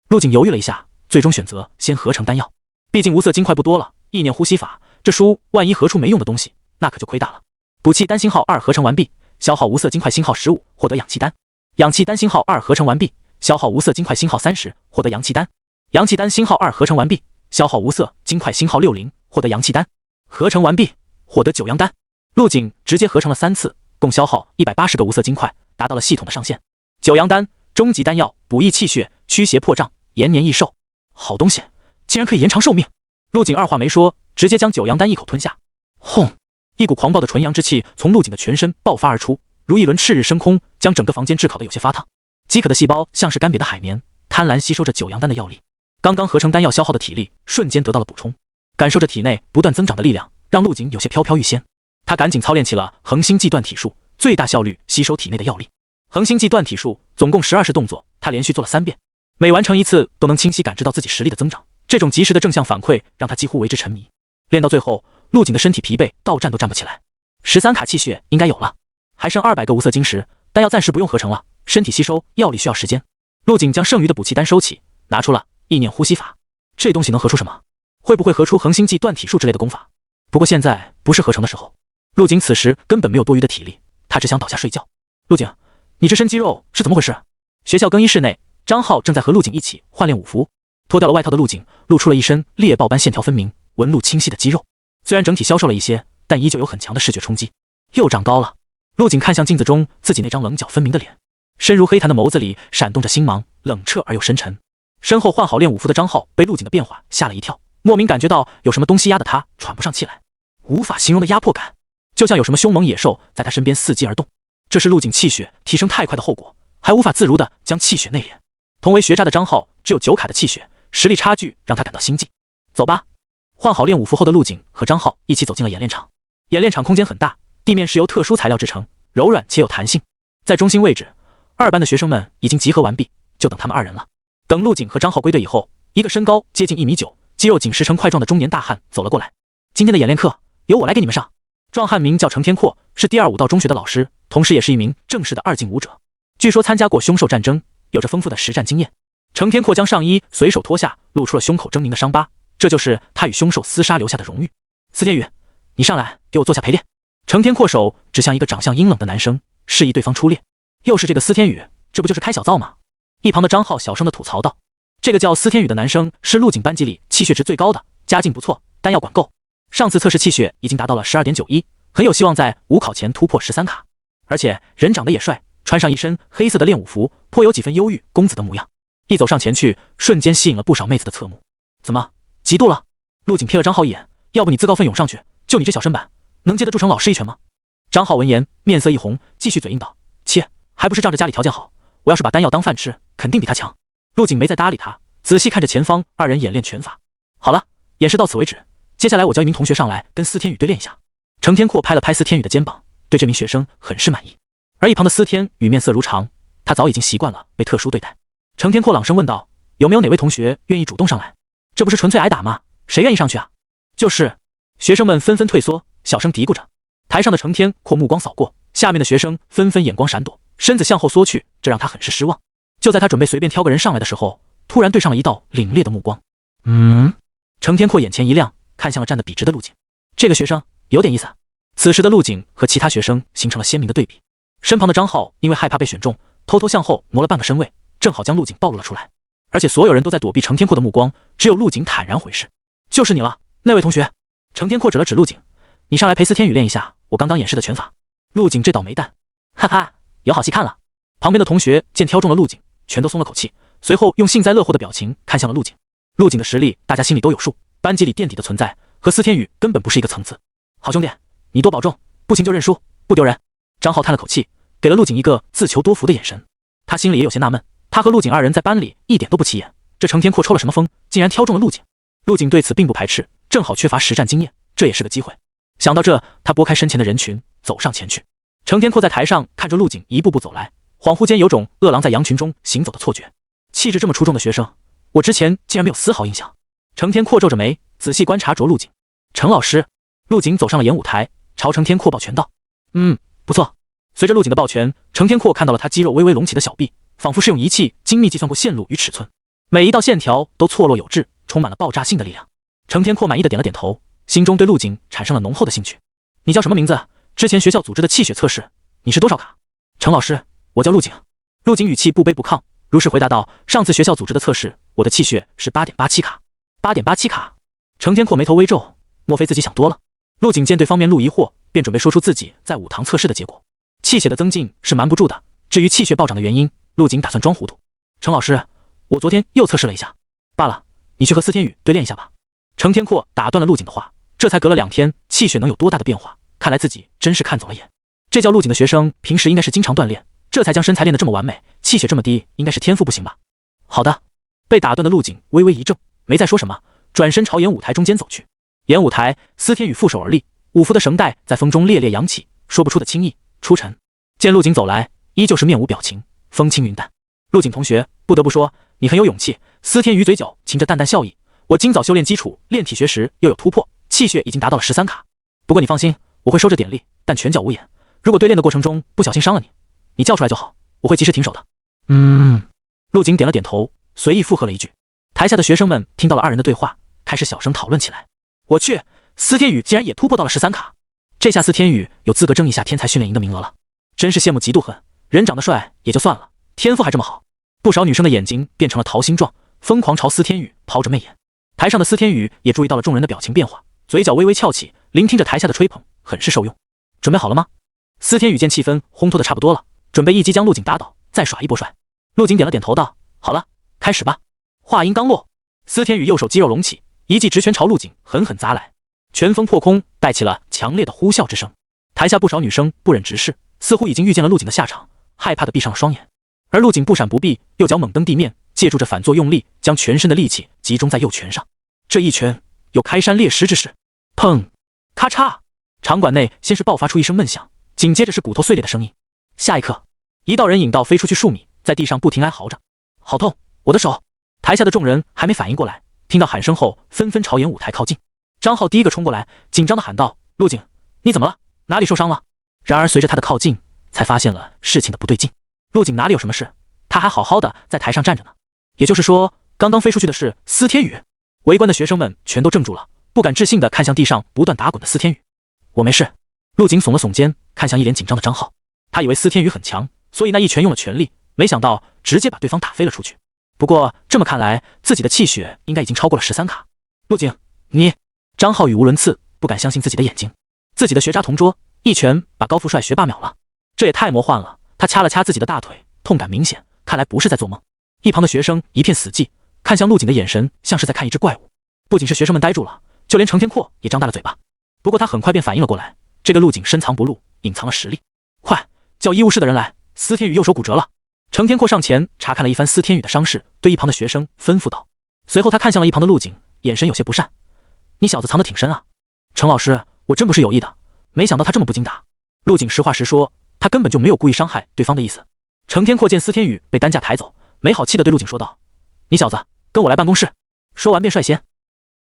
陆景犹豫了一下，最终选择先合成丹药。毕竟无色金块不多了，意念呼吸法这书万一合出没用的东西，那可就亏大了。补气丹星号2合成完毕，消耗无色金块星号15，获得氧气丹。氧气丹星号2合成完毕，消耗无色金块星号30，获得阳气丹。阳气丹星号2合成完毕，消耗无色金块星号60，获得阳气丹。合成完毕，获得9阳丹。陆景直接合成了3次，共消耗180个无色金块，达到了系统的上限。9阳丹，终极丹药，补益气血，驱邪破障，延年益寿。好东西，竟然可以延长寿命！陆景二话没说，直接将9阳丹一口吞下。轰！一股狂暴的纯阳之气从陆景的全身爆发而出，如一轮赤日升空，将整个房间炙烤得有些发烫。饥渴的细胞像是干瘪的海绵，贪婪吸收着9阳丹的药力。刚刚合成丹药消耗的体力瞬间得到了补充，感受着体内不断增长的力量，让陆景有些飘飘欲仙。他赶紧操练起了恒星际断体术，最大效率吸收体内的药力。恒星际断体术总共12式动作，他连续做了3遍，每完成一次都能清晰感知到自己实力的增长。这种及时的正向反馈让他几乎为之沉迷。练到最后，陆景的身体疲惫到站都站不起来。13卡气血应该有了，还剩200个无色晶石，丹药暂时不用合成了，身体吸收药力需要时间。陆景将剩余的补气丹收起，拿出了意念呼吸法。这东西能合出什么？会不会合出恒星际断体术之类的功法？不过现在不是合成的时候。陆景此时根本没有多余的体力，他只想倒下睡觉。陆景，你这身肌肉是怎么回事？学校更衣室内，张浩正在和陆景一起换练武服。脱掉了外套的陆景露出了一身猎豹般线条分明、纹路清晰的肌肉。虽然整体消瘦了一些，但依旧有很强的视觉冲击。又长高了。陆景看向镜子中自己那张棱角分明的脸，深如黑檀的眸子里闪动着星芒，冷彻而又深沉。身后换好练武服的张浩被陆景的变化吓了一跳，莫名感觉到有什么东西压得他喘不上气来，无法形容的压迫感，就像有什么凶猛野兽在他身边伺机而动。这是陆景气血提升太快的后果，还无法自如地将气血内敛。同为学渣的张浩只有9卡的气血，实力差距让他感到心悸。走吧。换好练武服后的陆景和张浩一起走进了演练场。演练场空间很大，地面是由特殊材料制成，柔软且有弹性。在中心位置，2班的学生们已经集合完毕，就等他们2人了。等陆景和张浩归队以后，一个身高接近1.9米，肌肉紧实成块状的中年大汉走了过来。今天的演练课由我来给你们上。壮汉名叫程天阔，是第2武道中学的老师，同时也是一名正式的2进武者。据说参加过凶兽战争，有着丰富的实战经验。程天阔将上衣随手脱下，露出了胸口狰狞的伤疤，这就是他与凶兽厮杀留下的荣誉。司天宇，你上来给我做下陪练。程天阔手指向一个长相阴冷的男生，示意对方出列。又是这个司天宇，这不就是开小灶吗？一旁的张浩小声的吐槽道。这个叫司天宇的男生是陆景班级里气血值最高的，家境不错，丹药管够。上次测试气血已经达到了12.91，很有希望在武考前突破13卡。而且人长得也帅，穿上一身黑色的练武服，颇有几分忧郁公子的模样。一走上前去，瞬间吸引了不少妹子的侧目。怎么嫉妒了？陆景瞥了张浩一眼，要不你自告奋勇上去，就你这小身板，能接得住程老师一拳吗？张浩闻言面色一红，继续嘴硬道：切，还不是仗着家里条件好，我要是把丹药当饭吃，肯定比他强。陆景没再搭理他，仔细看着前方2人演练拳法。好了，演示到此为止，接下来我叫一名同学上来跟司天宇对练一下。程天阔拍了拍司天宇的肩膀，对这名学生很是满意。而一旁的司天宇面色如常，他早已经习惯了被特殊对待。程天阔朗声问道：有没有哪位同学愿意主动上来？这不是纯粹挨打吗？谁愿意上去啊？就是。学生们纷纷退缩，小声嘀咕着。台上的程天阔目光扫过，下面的学生纷纷眼光闪躲，身子向后缩去，这让他很是失望。就在他准备随便挑个人上来的时候，突然对上了一道凛冽的目光。程天阔眼前一亮，看向了站得笔直的陆景。这个学生有点意思。此时的陆景和其他学生形成了鲜明的对比。身旁的张浩因为害怕被选中，偷偷向后挪了半个身位，正好将陆景暴露了出来。而且所有人都在躲避程天阔的目光，只有陆景坦然回视。就是你了，那位同学。程天阔指了指陆景，你上来陪司天宇练一下我刚刚演示的拳法。陆景这倒霉蛋，哈哈，有好戏看了。旁边的同学见挑中了陆景，全都松了口气，随后用幸灾乐祸的表情看向了陆景。陆景的实力大家心里都有数，班级里垫底的存在，和司天宇根本不是一个层次。好兄弟，你多保重，不行就认输，不丢人。张浩叹了口气，给了陆景一个自求多福的眼神。他心里也有些纳闷，他和陆景二人在班里一点都不起眼，这程天阔抽了什么风，竟然挑中了陆景。陆景对此并不排斥，正好缺乏实战经验，这也是个机会。想到这，他拨开身前的人群，走上前去。程天阔在台上看着陆景一步步走来，恍惚间有种饿狼在羊群中行走的错觉。气质这么出众的学生，我之前竟然没有丝毫印象。程天阔皱着眉，仔细观察着陆景。程老师。陆景走上了演舞台，朝程天阔抱拳道：不错。随着陆景的抱拳，程天阔看到了他肌肉微微隆起的小臂，仿佛是用仪器精密计算过线路与尺寸，每一道线条都错落有致，充满了爆炸性的力量。程天阔满意的点了点头，心中对陆景产生了浓厚的兴趣。你叫什么名字？之前学校组织的气血测试，你是多少卡？程老师，我叫陆景。陆景语气不卑不亢，如实回答道：上次学校组织的测试，我的气血是 8.87 卡。8.87卡。程天阔眉头微皱，莫非自己想多了？陆景见对方面露疑惑，便准备说出自己在武堂测试的结果。气血的增进是瞒不住的，至于气血暴涨的原因，陆景打算装糊涂。程老师，我昨天又测试了一下，罢了，你去和司天宇对练一下吧。程天阔打断了陆景的话，这才隔了2天，气血能有多大的变化？看来自己真是看走了眼。这叫陆景的学生平时应该是经常锻炼，这才将身材练得这么完美，气血这么低，应该是天赋不行吧？好的。被打断的陆景微微一怔，没再说什么，转身朝演舞台中间走去。演舞台，司天宇负手而立，五福的绳带在风中猎猎扬起，说不出的轻易。出尘。见陆景走来，依旧是面无表情，风轻云淡。陆景同学，不得不说你很有勇气。司天宇嘴角噙着淡淡笑意，我今早修炼基础，练体学时又有突破，气血已经达到了13卡。不过你放心，我会收着点力，但拳脚无眼。如果对练的过程中不小心伤了你，你叫出来就好，我会及时停手的。陆景点了点头，随意附和了一句。台下的学生们听到了二人的对话，开始小声讨论起来。我去，司天宇竟然也突破到了13卡，这下司天宇有资格争一下天才训练营的名额了。真是羡慕嫉妒恨，人长得帅也就算了，天赋还这么好。不少女生的眼睛变成了桃心状，疯狂朝司天宇抛着媚眼。台上的司天宇也注意到了众人的表情变化，嘴角微微翘起，聆听着台下的吹捧，很是受用。准备好了吗？司天宇见气氛烘托的差不多了，准备一击将陆景打倒，再耍一波帅。陆景点了点头道：好了，开始吧。话音刚落，司天宇右手肌肉隆起，一记直拳朝陆景狠狠砸来，拳风破空，带起了强烈的呼啸之声。台下不少女生不忍直视，似乎已经预见了陆景的下场，害怕的闭上了双眼。而陆景不闪不避，右脚猛蹬地面，借助着反作用力，将全身的力气集中在右拳上。这一拳有开山裂石之势。砰！咔嚓！场馆内先是爆发出一声闷响，紧接着是骨头碎裂的声音。下一刻，一道人影道飞出去数米，在地上不停哀嚎着：好痛，我的手！台下的众人还没反应过来，听到喊声后纷纷朝演舞台靠近。张浩第一个冲过来，紧张地喊道：陆景，你怎么了？哪里受伤了？然而随着他的靠近，才发现了事情的不对劲。陆景哪里有什么事？他还好好的在台上站着呢。也就是说，刚刚飞出去的是司天宇。围观的学生们全都怔住了，不敢置信地看向地上不断打滚的司天宇。我没事。陆景耸了耸肩，看向一脸紧张的张浩。他以为司天宇很强，所以那一拳用了全力，没想到直接把对方打飞了出去。不过这么看来，自己的气血应该已经超过了13卡。陆景，你……张浩语无伦次，不敢相信自己的眼睛。自己的学渣同桌，一拳把高富帅学霸秒了，这也太魔幻了。他掐了掐自己的大腿，痛感明显，看来不是在做梦。一旁的学生一片死寂，看向陆景的眼神像是在看一只怪物。不仅是学生们呆住了，就连程天阔也张大了嘴巴。不过他很快便反应了过来，这个陆景深藏不露，隐藏了实力。快叫医务室的人来，司天宇右手骨折了。程天阔上前查看了一番司天宇的伤势，对一旁的学生吩咐道。随后他看向了一旁的陆景，眼神有些不善：你小子藏得挺深啊。程老师，我真不是有意的，没想到他这么不经打。陆景实话实说，他根本就没有故意伤害对方的意思。程天阔见司天宇被担架抬走，没好气地对陆景说道：你小子跟我来办公室。说完便率先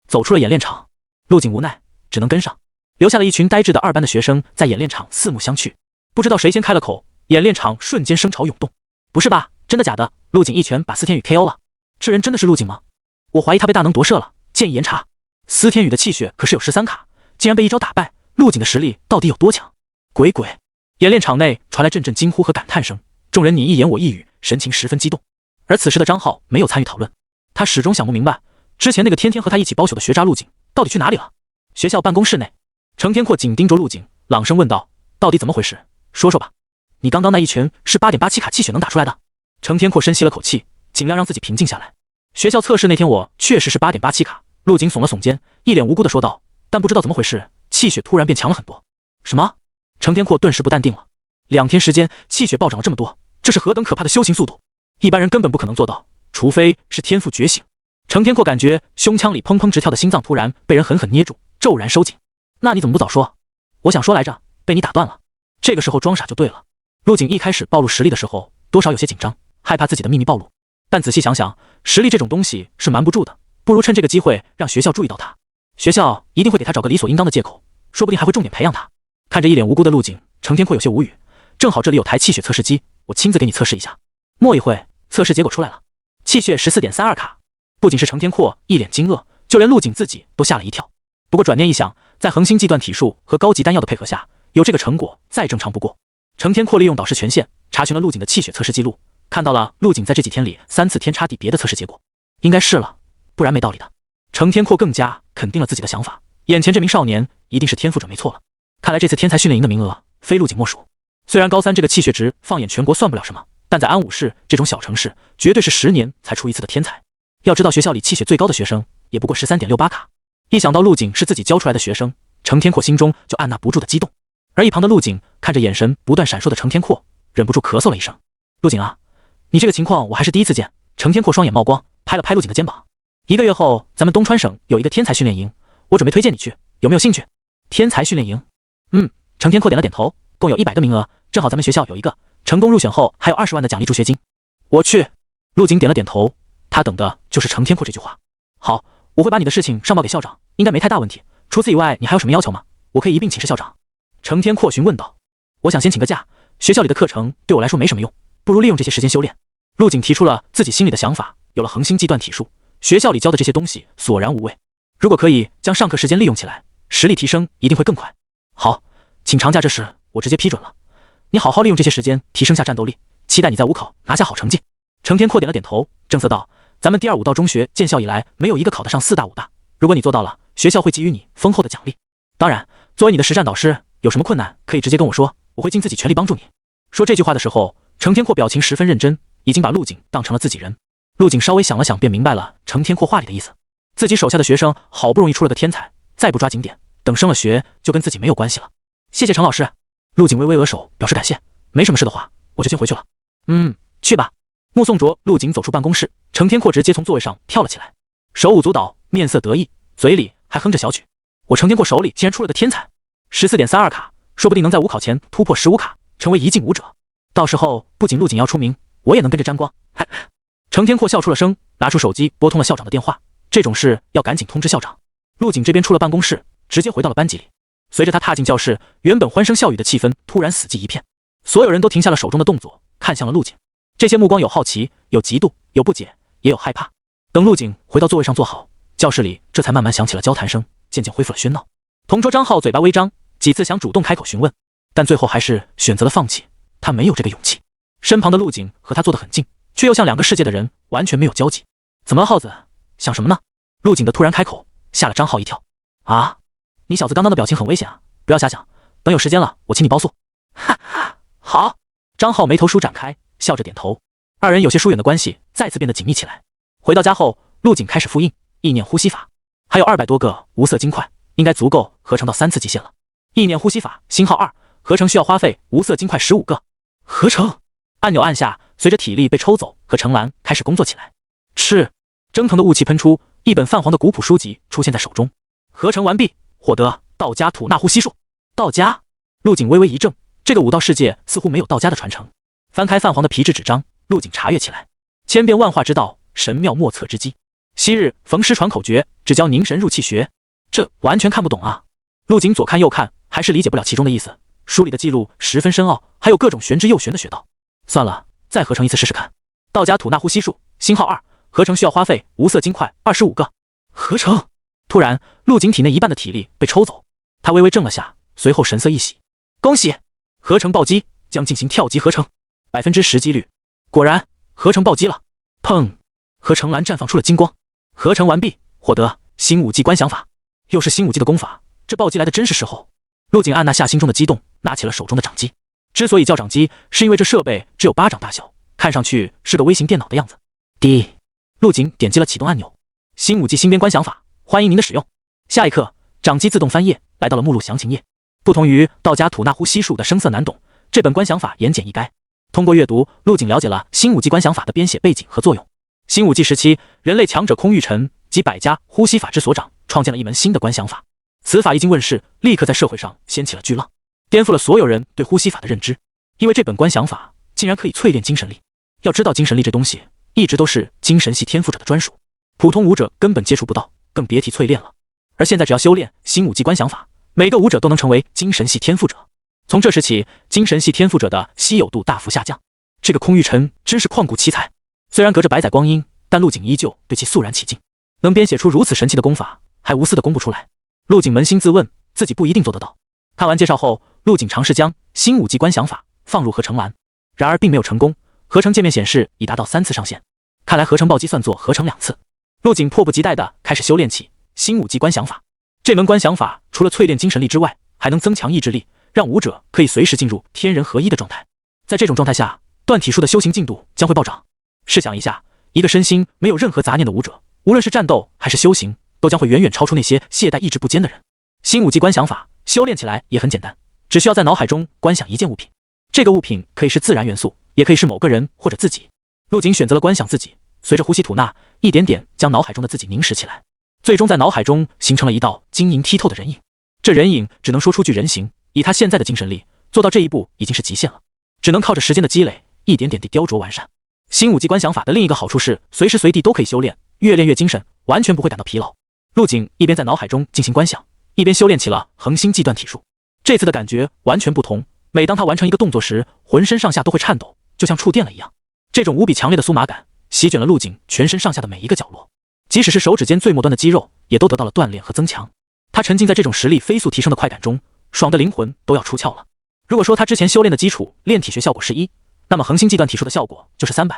走出了演练场。陆景无奈，只能跟上。留下了一群呆滞的二班的学生在演练场四目相觑。不知道谁先开了口，演练场瞬间声潮涌动。不是吧？真的假的？陆景一拳把司天宇 KO 了？这人真的是陆景吗？我怀疑他被大能夺舍了，建议严查。司天宇的气血可是有13卡，竟然被一招打败，陆景的实力到底有多强？鬼！演练场内传来阵阵惊呼和感叹声，众人你一言我一语，神情十分激动。而此时的张浩没有参与讨论，他始终想不明白，之前那个天天和他一起包宿的学渣陆景到底去哪里了。学校办公室内，程天阔紧盯着陆景，朗声问道：“到底怎么回事？说说吧。你刚刚那一拳是8.87卡气血能打出来的？”程天阔深吸了口气，尽量让自己平静下来。学校测试那天我确实是8.87卡。陆景耸了耸肩，一脸无辜地说道：“但不知道怎么回事，气血突然变强了很多。”什么？程天阔顿时不淡定了。2天时间，气血暴涨了这么多，这是何等可怕的修行速度！一般人根本不可能做到，除非是天赋觉醒。程天阔感觉胸腔里砰砰直跳的心脏突然被人狠狠捏住，骤然收紧。那你怎么不早说？我想说来着，被你打断了。这个时候装傻就对了。陆景一开始暴露实力的时候，多少有些紧张，害怕自己的秘密暴露。但仔细想想，实力这种东西是瞒不住的，不如趁这个机会让学校注意到他。学校一定会给他找个理所应当的借口，说不定还会重点培养他。看着一脸无辜的陆景，程天阔有些无语。正好这里有台气血测试机，我亲自给你测试一下。默一会，测试结果出来了，气血14.32卡。不仅是程天阔一脸惊愕，就连陆景自己都吓了一跳。不过转念一想，在恒星际断体术和高级丹药的配合下，有这个成果再正常不过。程天阔利用导师权限查询了陆景的气血测试记录，看到了陆景在这几天里3次天差地别的测试结果，应该是了，不然没道理的。程天阔更加肯定了自己的想法，眼前这名少年一定是天赋者没错了。看来这次天才训练营的名额非陆景莫属。虽然高3这个气血值放眼全国算不了什么，但在安武市这种小城市，绝对是10年才出一次的天才。要知道学校里气血最高的学生也不过13.68卡。一想到陆景是自己教出来的学生，程天阔心中就按捺不住的激动。而一旁的陆景看着眼神不断闪烁的程天阔，忍不住咳嗽了一声。陆景啊，你这个情况我还是第一次见。程天阔双眼冒光，拍了拍陆景的肩膀。1个月后，咱们东川省有一个天才训练营，我准备推荐你去，有没有兴趣？天才训练营？程天阔点了点头，共有100个名额，正好咱们学校有一个，成功入选后还有20万的奖励助学金。我去。陆景点了点头，他等的就是程天阔这句话。好，我会把你的事情上报给校长，应该没太大问题。除此以外，你还有什么要求吗？我可以一并请示校长。程天阔询问道。我想先请个假，学校里的课程对我来说没什么用，不如利用这些时间修炼。陆景提出了自己心里的想法，有了恒星际断体术，学校里教的这些东西索然无味，如果可以将上课时间利用起来，实力提升一定会更快。好，请长假这事我直接批准了，你好好利用这些时间提升下战斗力，期待你在武考拿下好成绩。程天阔点了点头，正色道：咱们第2武道中学建校以来没有一个考得上4大武大，如果你做到了，学校会给予你丰厚的奖励。当然，作为你的实战导师，有什么困难可以直接跟我说，我会尽自己全力帮助你。说这句话的时候，程天阔表情十分认真，已经把陆景当成了自己人。陆景稍微想了想，便明白了程天阔话里的意思。自己手下的学生好不容易出了个天才，再不抓紧点，等升了学就跟自己没有关系了。谢谢程老师。陆景微微额手表示感谢。没什么事的话，我就先回去了。去吧。目送着陆景走出办公室，程天阔直接从座位上跳了起来，手舞足蹈，面色得意，嘴里还哼着小曲。我程天阔手里竟然出了个天才，14.32卡，说不定能在武考前突破15卡，成为一进武者。到时候不仅陆景要出名，我也能跟着沾光。程天阔笑出了声，拿出手机拨通了校长的电话，这种事要赶紧通知校长。陆景这边出了办公室，直接回到了班级里。随着他踏进教室，原本欢声笑语的气氛突然死寂一片，所有人都停下了手中的动作，看向了陆景。这些目光有好奇，有嫉妒，有不解，也有害怕。等陆景回到座位上坐好，教室里这才慢慢响起了交谈声，渐渐恢复了喧闹。同桌张浩嘴巴微张，几次想主动开口询问，但最后还是选择了放弃，他没有这个勇气。身旁的陆景和他坐得很近，却又像2个世界的人，完全没有交集。怎么了，耗子？想什么呢？陆景的突然开口吓了张浩一跳。啊，你小子刚刚的表情很危险啊，不要瞎想，等有时间了我请你包宿。哈哈，好。张浩眉头舒展开，笑着点头。2人有些疏远的关系再次变得紧密起来。回到家后，陆景开始复印意念呼吸法，还有200多个无色晶块，应该足够合成到3次极限了。意念呼吸法星号2，合成需要花费无色晶块15个。合成按钮按下，随着体力被抽走和程兰开始工作起来。吃，蒸腾的雾气喷出，一本泛黄的古朴书籍出现在手中。合成完毕，获得道家吐纳呼吸术。道家？陆景微微一怔，这个武道世界似乎没有道家的传承。翻开泛黄的皮质纸张，陆景查阅起来。千变万化之道，神妙莫测之机。昔日逢师传口诀，只教凝神入气穴。这完全看不懂啊！陆景左看右看，还是理解不了其中的意思。书里的记录十分深奥，还有各种玄之又玄的穴道。算了，再合成一次试试看。道家吐纳呼吸术，星号2，合成需要花费无色金块25个。合成！突然，陆景体内一半的体力被抽走，他微微怔了下，随后神色一喜：恭喜！合成暴击，将进行跳级合成，10%几率。果然，合成暴击了。砰！合成栏绽放出了金光。合成完毕，获得新武技观想法。又是新武技的功法，这暴击来的真是时候。陆景按捺下心中的激动，拿起了手中的掌机。之所以叫掌机，是因为这设备只有巴掌大小，看上去是个微型电脑的样子。滴，陆景点击了启动按钮。新武技新编观想法，欢迎您的使用。下一刻，掌机自动翻页，来到了目录详情页。不同于道家吐纳呼吸术的生涩难懂，这本观想法言简意赅。通过阅读，陆景了解了新武技观想法的编写背景和作用。新武纪时期，人类强者空玉晨及百家呼吸法之所长，创建了一门新的观想法。此法一经问世，立刻在社会上掀起了巨浪，颠覆了所有人对呼吸法的认知。因为这本观想法竟然可以淬炼精神力。要知道，精神力这东西一直都是精神系天赋者的专属，普通武者根本接触不到，更别提淬炼了。而现在只要修炼新武纪观想法，每个武者都能成为精神系天赋者。从这时起，精神系天赋者的稀有度大幅下降。这个空玉晨真是旷古奇才。虽然隔着百载光阴，但陆景依旧对其肃然起敬。能编写出如此神奇的功法，还无私的公布出来，陆景扪心自问，自己不一定做得到。看完介绍后，陆景尝试将新武技观想法放入合成栏，然而并没有成功。合成界面显示已达到3次上线，看来合成暴击算作合成2次。陆景迫不及待地开始修炼起新武技观想法。这门观想法除了淬炼精神力之外，还能增强意志力，让武者可以随时进入天人合一的状态。在这种状态下，断体术的修行进度将会暴涨。试想一下，一个身心没有任何杂念的武者，无论是战斗还是修行，都将会远远超出那些懈怠意志不坚的人。新武技观想法修炼起来也很简单，只需要在脑海中观想一件物品，这个物品可以是自然元素，也可以是某个人或者自己。陆景选择了观想自己，随着呼吸吐纳，一点点将脑海中的自己凝实起来，最终在脑海中形成了一道晶莹剔透的人影。这人影只能说出具人形，以他现在的精神力，做到这一步已经是极限了，只能靠着时间的积累，一点点地雕琢完善。新武技观想法的另一个好处是，随时随地都可以修炼，越练越精神，完全不会感到疲劳。陆景一边在脑海中进行观想，一边修炼起了恒星际断体术。这次的感觉完全不同，每当他完成一个动作时，浑身上下都会颤抖，就像触电了一样。这种无比强烈的酥麻感席卷了陆景全身上下的每一个角落，即使是手指间最末端的肌肉也都得到了锻炼和增强。他沉浸在这种实力飞速提升的快感中，爽的灵魂都要出窍了。如果说他之前修炼的基础炼体学效果是1，那么恒星际断体术的效果就是300。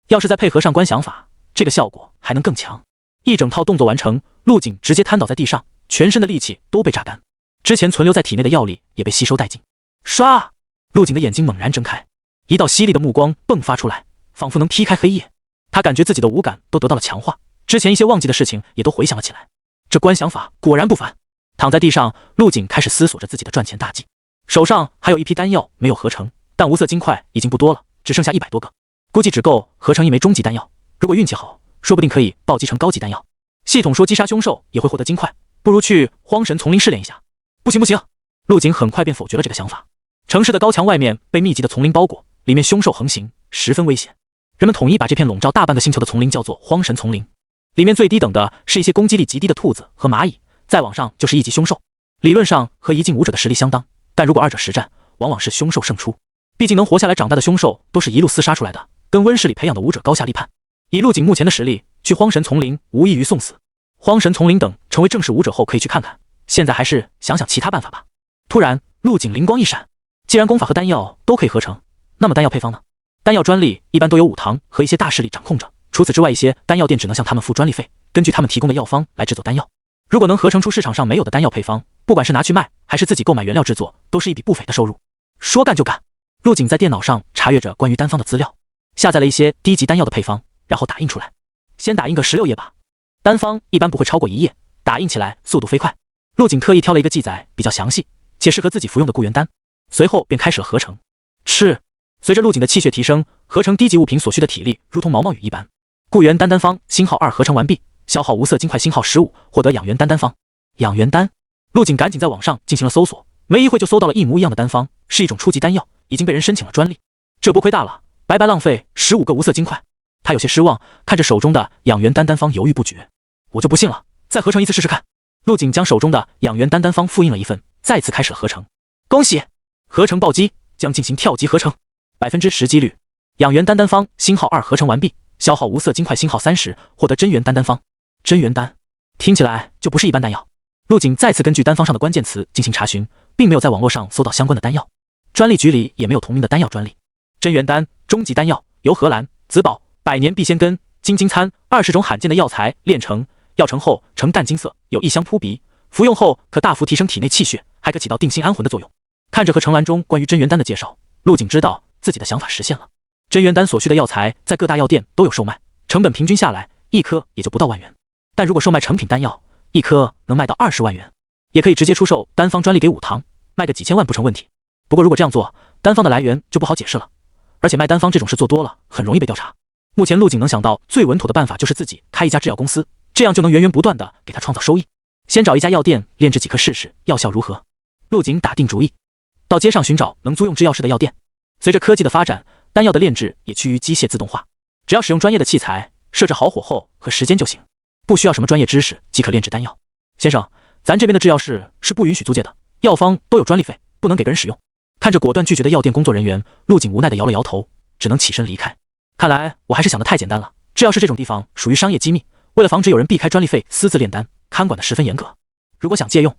要是再配合上观想法，这个效果还能更强。一整套动作完成，陆景直接瘫倒在地上，全身的力气都被榨干，之前存留在体内的药力也被吸收殆尽。唰！陆景的眼睛猛然睁开，一道犀利的目光迸发出来，仿佛能劈开黑夜。他感觉自己的五感都得到了强化，之前一些忘记的事情也都回想了起来。这观想法果然不凡。躺在地上，陆景开始思索着自己的赚钱大计。手上还有一批丹药没有合成，但无色金块已经不多了，只剩下100多个，估计只够合成一枚中级丹药。如果运气好，说不定可以暴击成高级丹药。系统说击杀凶兽也会获得金块，不如去荒神丛林试炼一下。不行不行，陆景很快便否决了这个想法。城市的高墙外面被密集的丛林包裹，里面凶兽横行，十分危险。人们统一把这片笼罩大半个星球的丛林叫做荒神丛林。里面最低等的是一些攻击力极低的兔子和蚂蚁，再往上就是一级凶兽。理论上和一境武者的实力相当，但如果二者实战，往往是凶兽胜出。毕竟能活下来长大的凶兽都是一路厮杀出来的，跟温室里培养的武者高下立判。以陆景目前的实力，去荒神丛林无异于送死。荒神丛林等成为正式武者后可以去看看，现在还是想想其他办法吧。突然，陆景灵光一闪，既然功法和丹药都可以合成，那么丹药配方呢？丹药专利一般都由武堂和一些大势力掌控着，除此之外，一些丹药店只能向他们付专利费，根据他们提供的药方来制作丹药。如果能合成出市场上没有的丹药配方，不管是拿去卖还是自己购买原料制作，都是一笔不菲的收入。说干就干，陆景在电脑上查阅着关于丹方的资料，下载了一些低级丹药的配方，然后打印出来。先打印个16页吧，丹方一般不会超过1页，打印起来速度飞快。陆景特意挑了一个记载比较详细且适合自己服用的固元丹，随后便开始了合成。随着陆景的气血提升，合成低级物品所需的体力如同毛毛雨一般。固元丹丹方星号2合成完毕，消耗无色金块星号15，获得养元丹丹方。养元丹，陆景赶紧在网上进行了搜索，没一会就搜到了一模一样的丹方，是一种初级丹药，已经被人申请了专利。这波亏大了，白白浪费15个无色金块。他有些失望，看着手中的养元丹丹方犹豫不决。我就不信了，再合成一次试试看。陆景将手中的养元丹单方复印了一份，再次开始了合成。恭喜！合成暴击，将进行跳级合成，10%几率。养元丹单方星号2合成完毕，消耗无色金块星号30，获得真元丹单方。真元丹听起来就不是一般丹药。陆景再次根据单方上的关键词进行查询，并没有在网络上搜到相关的丹药，专利局里也没有同名的丹药专利。真元丹，终极丹药，由荷兰、紫宝、百年必仙根、金晶参20种罕见的药材炼成，药成后呈淡金色，有异香扑鼻，服用后可大幅提升体内气血，还可起到定心安魂的作用。看着合成栏中关于真元丹的介绍，陆景知道自己的想法实现了。真元丹所需的药材在各大药店都有售卖，成本平均下来一颗也就不到万元。但如果售卖成品丹药，一颗能卖到20万元，也可以直接出售单方专利给武堂，卖个几千万不成问题。不过如果这样做，单方的来源就不好解释了，而且卖单方这种事做多了，很容易被调查。目前陆景能想到最稳妥的办法就是自己开一家制药公司，这样就能源源不断的给他创造收益。先找一家药店炼制几颗试试药效如何。陆景打定主意，到街上寻找能租用制药室的药店。随着科技的发展，丹药的炼制也趋于机械自动化，只要使用专业的器材，设置好火候和时间就行，不需要什么专业知识即可炼制丹药。先生，咱这边的制药室是不允许租借的，药方都有专利费，不能给个人使用。看着果断拒绝的药店工作人员，陆景无奈地摇了摇头，只能起身离开。看来我还是想得太简单了，制药室这种地方属于商业机密，为了防止有人避开专利费私自炼丹，看管得十分严格。如果想借用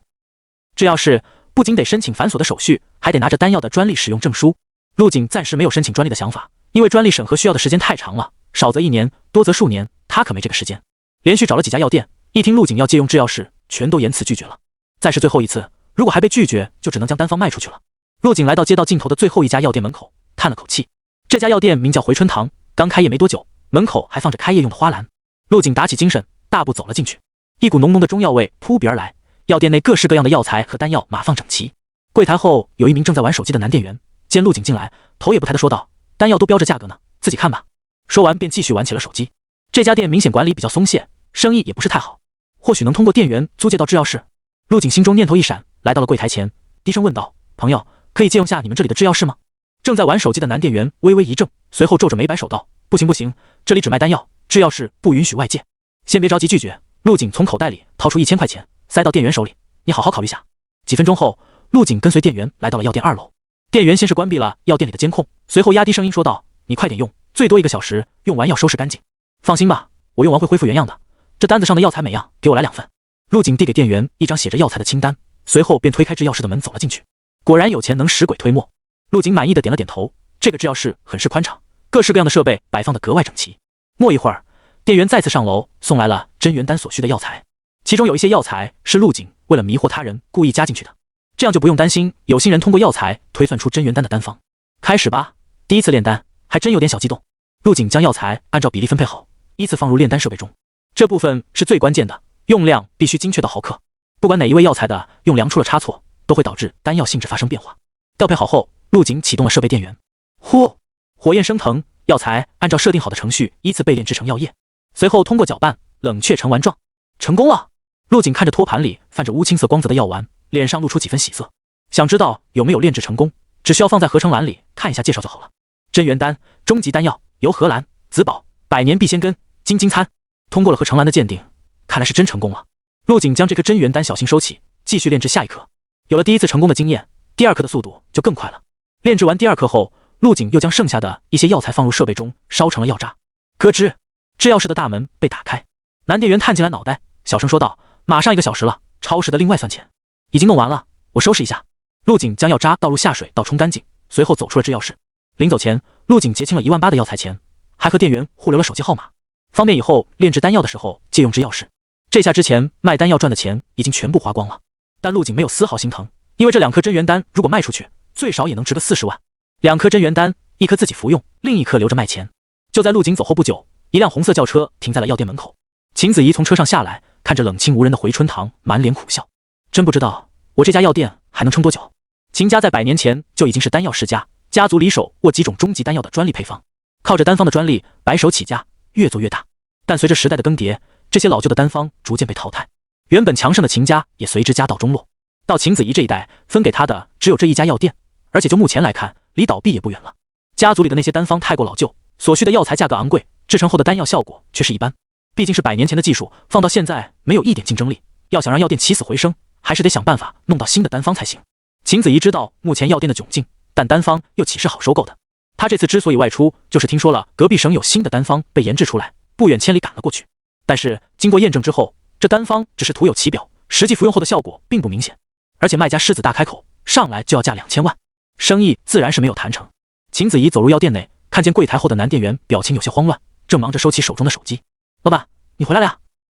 制药室，不仅得申请繁琐的手续，还得拿着丹药的专利使用证书。陆景暂时没有申请专利的想法，因为专利审核需要的时间太长了，少则1年，多则数年，他可没这个时间。连续找了几家药店，一听陆景要借用制药室，全都严词拒绝了。再是最后一次，如果还被拒绝，就只能将单方卖出去了。陆景来到街道尽头的最后一家药店门口，叹了口气。这家药店名叫回春堂，刚开业没多久，门口还放着开业用的花篮。陆景打起精神，大步走了进去。一股浓浓的中药味扑鼻而来，药店内各式各样的药材和丹药码放整齐。柜台后有一名正在玩手机的男店员，见陆景进来，头也不抬地说道：“丹药都标着价格呢，自己看吧。”说完便继续玩起了手机。这家店明显管理比较松懈，生意也不是太好，或许能通过店员租借到制药室。陆景心中念头一闪，来到了柜台前，低声问道：“朋友，可以借用下你们这里的制药室吗？”正在玩手机的男店员微微一怔，随后皱着眉摆手道：“不行不行，这里只卖丹药，制药室不允许外借。”先别着急拒绝。陆景从口袋里掏出1000块钱，塞到店员手里：“你好好考虑下。”几分钟后，陆景跟随店员来到了药店2楼。店员先是关闭了药店里的监控，随后压低声音说道：“你快点用，最多1个小时，用完要收拾干净。放心吧，我用完会恢复原样的。这单子上的药材每样给我来2份。”陆景递给店员一张写着药材的清单，随后便推开制药室的门走了进去。果然有钱能使鬼推磨。陆景满意的点了点头，这个制药室很是宽敞，各式各样的设备摆放得格外整齐。莫一会儿，店员再次上楼送来了真元丹所需的药材，其中有一些药材是陆景为了迷惑他人故意加进去的，这样就不用担心有心人通过药材推算出真元丹的丹方。开始吧，第一次炼丹还真有点小激动。陆景将药材按照比例分配好，依次放入炼丹设备中，这部分是最关键的，用量必须精确到毫克，不管哪一味药材的用量出了差错，都会导致丹药性质发生变化。调配好后，陆景启动了设备电源，呼，火焰升腾，药材按照设定好的程序依次被炼制成药液，随后通过搅拌冷却成丸状。成功了！陆景看着托盘里泛着乌青色光泽的药丸，脸上露出几分喜色。想知道有没有炼制成功，只需要放在合成栏里看一下介绍就好了。真元丹，终极丹药，由荷兰、紫宝、百年必仙根、金晶参，通过了合成栏的鉴定，看来是真成功了。陆景将这颗真元丹小心收起，继续炼制下一颗。有了第一次成功的经验，第2颗的速度就更快了。炼制完第2颗后，陆景又将剩下的一些药材放入设备中，烧成了药渣。咯吱，制药室的大门被打开，男店员探进来脑袋，小声说道：“马上1个小时了，超时的另外算钱。”已经弄完了，我收拾一下。陆景将药渣倒入下水，倒冲干净，随后走出了制药室。临走前，陆景结清了18000的药材钱，还和店员互留了手机号码，方便以后炼制丹药的时候借用制药室。这下之前卖丹药赚的钱已经全部花光了，但陆景没有丝毫心疼，因为这2颗真元丹如果卖出去，最少也能值个40万。2颗真元丹，一颗自己服用，另一颗留着卖钱。就在陆景走后不久，一辆红色轿车停在了药店门口。秦子怡从车上下来，看着冷清无人的回春堂，满脸苦笑。真不知道我这家药店还能撑多久。秦家在100年前就已经是丹药世家，家族里手握几种终极丹药的专利配方，靠着丹方的专利白手起家，越做越大。但随着时代的更迭，这些老旧的丹方逐渐被淘汰，原本强盛的秦家也随之家道中落。到秦子怡这一代，分给他的只有这一家药店，而且就目前来看，离倒闭也不远了。家族里的那些丹方太过老旧，所需的药材价格昂贵，制成后的丹药效果却是一般。毕竟是100年前的技术，放到现在没有一点竞争力，要想让药店起死回生，还是得想办法弄到新的丹方才行。秦子怡知道目前药店的窘境，但丹方又岂是好收购的？他这次之所以外出，就是听说了隔壁省有新的丹方被研制出来，不远千里赶了过去。但是经过验证之后，这丹方只是徒有其表，实际服用后的效果并不明显。而且卖家狮子大开口，上来就要价2000万，生意自然是没有谈成。秦子怡走入药店内，看见柜台后的男店员表情有些慌乱，正忙着收起手中的手机。老板，你回来了呀？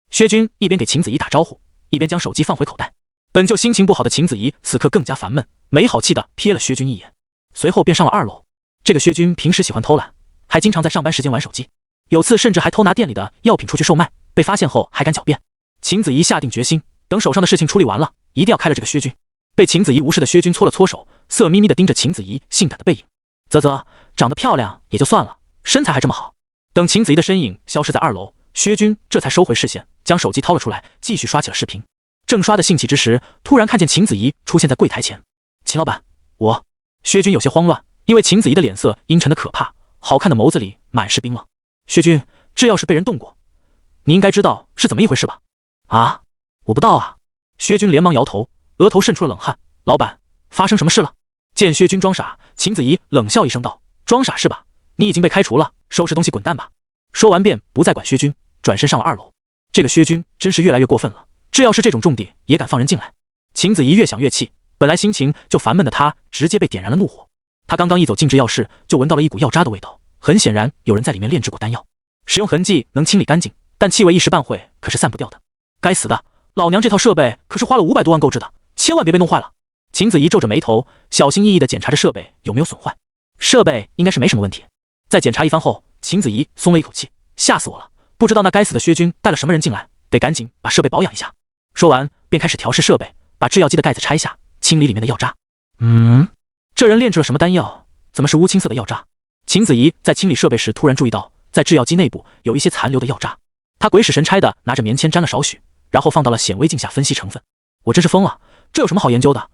薛军一边给秦子怡打招呼，一边将手机放回口袋。本就心情不好的秦子怡此刻更加烦闷，没好气地瞥了薛军一眼，随后便上了2楼。这个薛军平时喜欢偷懒，还经常在上班时间玩手机，有次甚至还偷拿店里的药品出去售卖，被发现后还敢狡辩。秦子怡下定决心，等手上的事情处理完了，一定要开了这个薛军。被秦子怡无视的薛军搓了搓手，色眯眯地盯着秦子怡性感的背影。啧啧，长得漂亮也就算了，身材还这么好。等秦子怡的身影消失在2楼，薛军这才收回视线，将手机掏了出来，继续刷起了视频。正刷的兴起之时，突然看见秦子怡出现在柜台前。秦老板，我……薛军有些慌乱，因为秦子怡的脸色阴沉的可怕，好看的眸子里满是冰冷。薛军，这要是被人动过，你应该知道是怎么一回事吧？啊，我不知道啊。薛军连忙摇头，额头渗出了冷汗。老板，发生什么事了？见薛军装傻，秦子怡冷笑一声道：装傻是吧？你已经被开除了，收拾东西滚蛋吧。说完便不再管薛军，转身上了2楼。这个薛军真是越来越过分了，这要是这种重地也敢放人进来。秦子怡越想越气，本来心情就烦闷的她直接被点燃了怒火。她刚刚一走进制药室，就闻到了一股药渣的味道，很显然有人在里面炼制过丹药。使用痕迹能清理干净，但气味一时半会可是散不掉的。该死的，老娘这套设备可是花了500多万购置的，千万别被弄坏了。秦子怡皱着眉头，小心翼翼地检查着设备有没有损坏。设备应该是没什么问题。在检查一番后，秦子怡松了一口气，吓死我了，不知道那该死的薛军带了什么人进来，得赶紧把设备保养一下。说完便开始调试设备，把制药机的盖子拆下，清理里面的药渣。这人炼制了什么丹药？怎么是乌青色的药渣？秦子怡在清理设备时突然注意到，在制药机内部有一些残留的药渣。她鬼使神差的拿着棉签沾了少许，然后放到了显微镜下分析成分。我真是疯了，这有什么好研究的？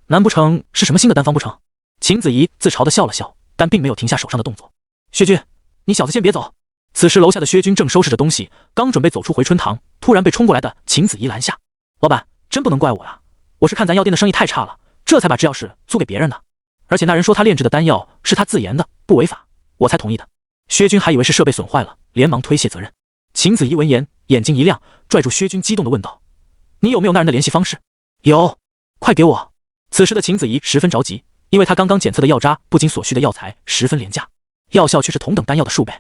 难不成是什么新的丹方不成？秦子怡自嘲的笑了笑，但并没有停下手上的动作。薛军，你小子先别走。此时楼下的薛军正收拾着东西，刚准备走出回春堂，突然被冲过来的秦子怡拦下。老板，真不能怪我呀，我是看咱药店的生意太差了，这才把制药室租给别人的。而且那人说他炼制的丹药是他自研的，不违法，我才同意的。薛军还以为是设备损坏了，连忙推卸责任。秦子怡闻言，眼睛一亮，拽住薛军激动地问道：你有没有那人的联系方式？有，快给我。此时的秦子怡十分着急，因为他刚刚检测的药渣不仅所需的药材十分廉价，药效却是同等丹药的数倍。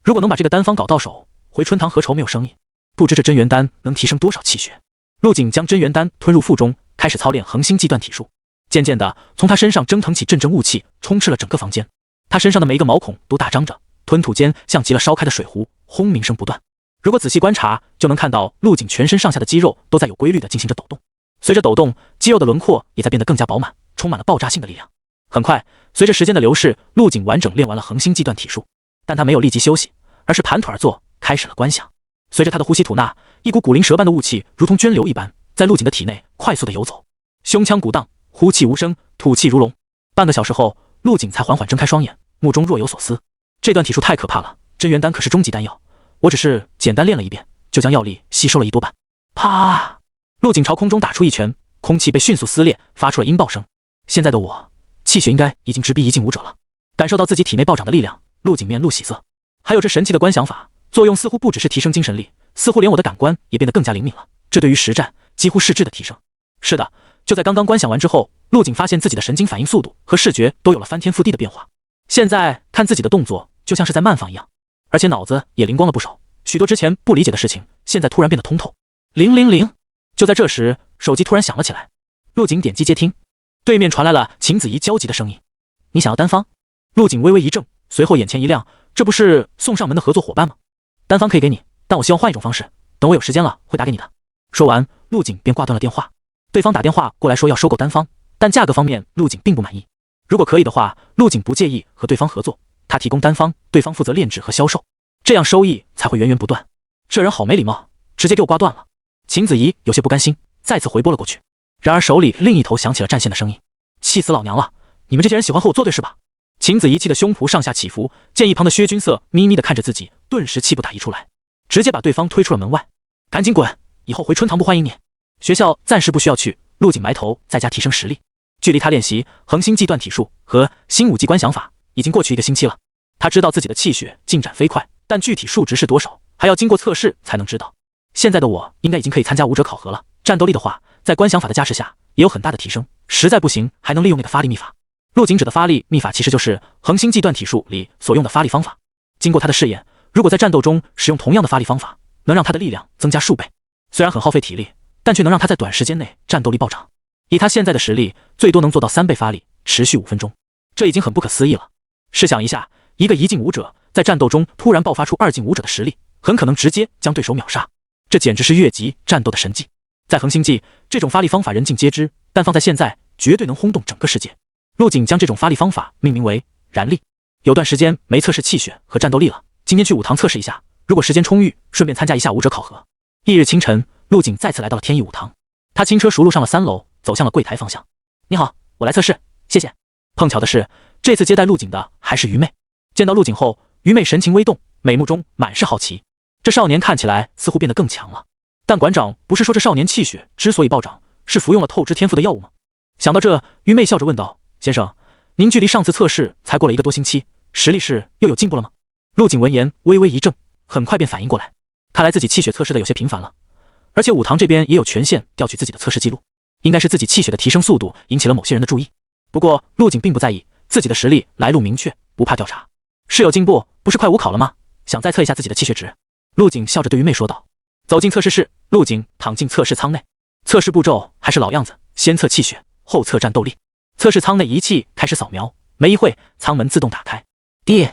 如果能把这个丹方搞到手，回春堂何愁没有生意？不知这真元丹能提升多少气血。陆景将真元丹吞入腹中，开始操练恒星际断体术。渐渐的，从他身上蒸腾起阵阵雾气，充斥了整个房间。他身上的每一个毛孔都大张着，吞吐间像极了烧开的水壶，轰鸣声不断。如果仔细观察，就能看到陆景全身上下的肌肉都在有规律地进行着抖动。随着抖动，肌肉的轮廓也在变得更加饱满，充满了爆炸性的力量。很快，随着时间的流逝，陆景完整练完了恒星际断体术，但他没有立即休息，而是盘腿而坐，开始了观想。随着他的呼吸吐纳，一股古灵蛇般的雾气如同涓流一般，在陆景的体内快速地游走。胸腔鼓荡，呼气无声，吐气如龙。半个小时后，陆景才缓缓睁开双眼，目中若有所思。这段体术太可怕了，真元丹可是终极丹药，我只是简单练了一遍，就将药力吸收了1多半。啪！陆景朝空中打出一拳，空气被迅速撕裂，发出了音爆声。现在的我，气血应该已经直逼一进武者了。感受到自己体内暴涨的力量，陆景面露喜色。还有这神奇的观想法，作用似乎不只是提升精神力，似乎连我的感官也变得更加灵敏了。这对于实战几乎是质的提升。是的，就在刚刚观想完之后，陆景发现自己的神经反应速度和视觉都有了翻天覆地的变化。现在看自己的动作就像是在慢放一样，而且脑子也灵光了不少，许多之前不理解的事情现在突然变得通透。000。就在这时，手机突然响了起来。陆景点击接听，对面传来了秦子怡焦急的声音：你想要丹方？陆景微微一怔，随后眼前一亮，这不是送上门的合作伙伴吗？丹方可以给你，但我希望换一种方式，等我有时间了会打给你的。说完，陆景便挂断了电话。对方打电话过来说要收购丹方，但价格方面陆景并不满意。如果可以的话，陆景不介意和对方合作，他提供丹方，对方负责炼制和销售，这样收益才会源源不断。这人好没礼貌，直接给我挂断了。秦子怡有些不甘心，再次回拨了过去。然而手里另一头响起了占线的声音：气死老娘了，你们这些人喜欢和我作对是吧？秦子怡气得胸脯上下起伏，见一旁的薛军色眯眯地看着自己，顿时气不打一处来，直接把对方推出了门外。赶紧滚，以后回春堂不欢迎你。学校暂时不需要去，陆景埋头在家提升实力。距离他练习恒星际断体术和新武技观想法已经过去1个星期了。他知道自己的气血进展飞快，但具体数值是多少，还要经过测试才能知道。现在的我应该已经可以参加武者考核了。战斗力的话，在观想法的加持下也有很大的提升，实在不行还能利用那个发力秘法。陆景指的发力秘法其实就是恒星际断体术里所用的发力方法。经过他的试验，如果在战斗中使用同样的发力方法，能让他的力量增加数倍。虽然很耗费体力，但却能让他在短时间内战斗力暴涨。以他现在的实力，最多能做到3倍发力，持续5分钟，这已经很不可思议了。试想一下，一个1境武者在战斗中突然爆发出2境武者的实力，很可能直接将对手秒杀，这简直是越级战斗的神技。在恒星际，这种发力方法人尽皆知，但放在现在，绝对能轰动整个世界。陆景将这种发力方法命名为燃力。有段时间没测试气血和战斗力了，今天去武堂测试一下，如果时间充裕，顺便参加一下武者考核。翌日清晨，陆景再次来到了天意武堂，他轻车熟路上了3楼，走向了柜台方向。你好，我来测试，谢谢。碰巧的是，这次接待陆景的还是于妹。见到陆景后，于妹神情微动，眉目中满是好奇。这少年看起来似乎变得更强了。但馆长不是说这少年气血之所以暴涨，是服用了透支天赋的药物吗？想到这，于妹笑着问道：“先生，您距离上次测试才过了1个多星期，实力是又有进步了吗？”陆景闻言微微一怔，很快便反应过来，看来自己气血测试的有些频繁了，而且武堂这边也有权限调取自己的测试记录，应该是自己气血的提升速度引起了某些人的注意。不过陆景并不在意，自己的实力来路明确，不怕调查。是有进步，不是快武考了吗？想再测一下自己的气血值。陆景笑着对于妹说道。走进测试室，陆景躺进测试舱内。测试步骤还是老样子，先测气血，后测战斗力。测试舱内仪器开始扫描，没一会，舱门自动打开。滴，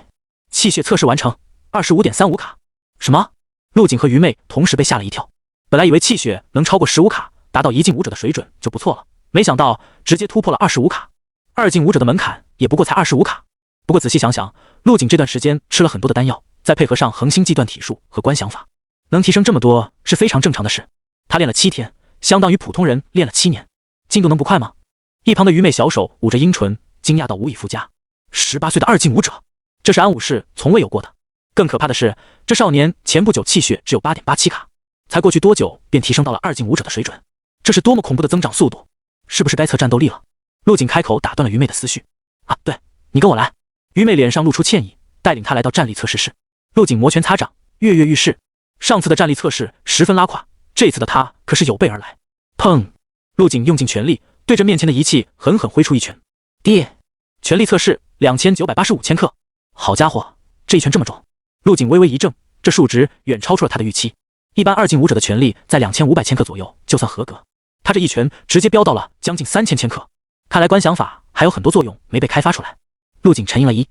气血测试完成，25.35卡。什么？陆景和于妹同时被吓了一跳。本来以为气血能超过15卡，达到1境武者的水准就不错了，没想到直接突破了25卡。2境武者的门槛也不过才25卡。不过仔细想想，陆景这段时间吃了很多的丹药，再配合上恒星际断体术和观想法，能提升这么多是非常正常的事。他练了7天，相当于普通人练了7年，进度能不快吗？一旁的于妹小手捂着阴唇，惊讶到无以复加。18岁的2境武者，这是安武士从未有过的。更可怕的是，这少年前不久气血只有8.87卡，才过去多久便提升到了2境武者的水准，这是多么恐怖的增长速度！是不是该测战斗力了？陆景开口打断了于妹的思绪。啊，对，你跟我来。于妹脸上露出歉意，带领他来到战力测试室。陆景摩拳擦掌，跃跃欲试。上次的战力测试十分拉胯，这次的他可是有备而来。砰！陆景用尽全力，对着面前的仪器狠狠挥出一拳。滴！全力测试2985千克。好家伙，这一拳这么重！陆景微微一怔，这数值远超出了他的预期。一般2境武者的全力在2500千克左右就算合格，他这一拳直接飙到了将近3000千克。看来观想法还有很多作用没被开发出来。陆景沉吟了一，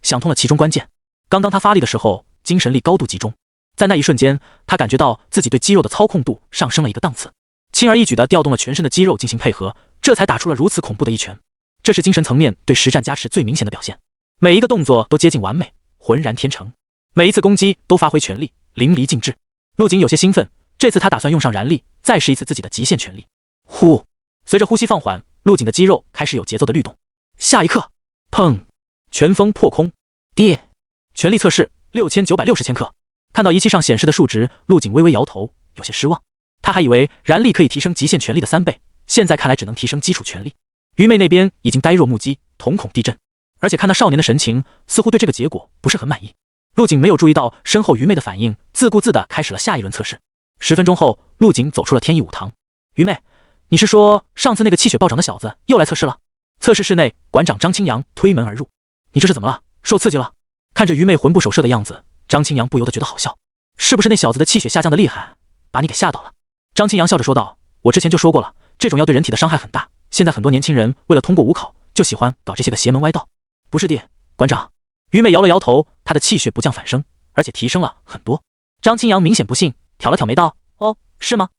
想通了其中关键。刚刚他发力的时候，精神力高度集中，在那一瞬间，他感觉到自己对肌肉的操控度上升了1个档次，轻而易举地调动了全身的肌肉进行配合，这才打出了如此恐怖的一拳。这是精神层面对实战加持最明显的表现，每一个动作都接近完美，浑然天成，每一次攻击都发挥全力，淋漓尽致。陆景有些兴奋，这次他打算用上燃力，再试一次自己的极限全力。呼！随着呼吸放缓，陆景的肌肉开始有节奏的律动。下一刻，砰！拳风破空。滴！全力测试6960千克。看到仪器上显示的数值，陆景微微摇头，有些失望。他还以为燃力可以提升极限全力的3倍，现在看来只能提升基础全力。于妹那边已经呆若木鸡，瞳孔地震，而且看那少年的神情，似乎对这个结果不是很满意。陆景没有注意到身后于妹的反应，自顾自地开始了下一轮测试。10分钟后，陆景走出了天意武堂。于妹，你是说上次那个气血暴涨的小子又来测试了？测试室内，馆长张清扬推门而入。你这是怎么了？受刺激了？看着于妹魂不守舍的样子，张清扬不由得觉得好笑。是不是那小子的气血下降的厉害，把你给吓到了？张清扬笑着说道，我之前就说过了，这种药对人体的伤害很大，现在很多年轻人为了通过武考，就喜欢搞这些个邪门歪道。不是的，馆长。于妹摇了摇头，她的气血不降反升，而且提升了很多。张清扬明显不信，挑了挑眉道，哦，是吗？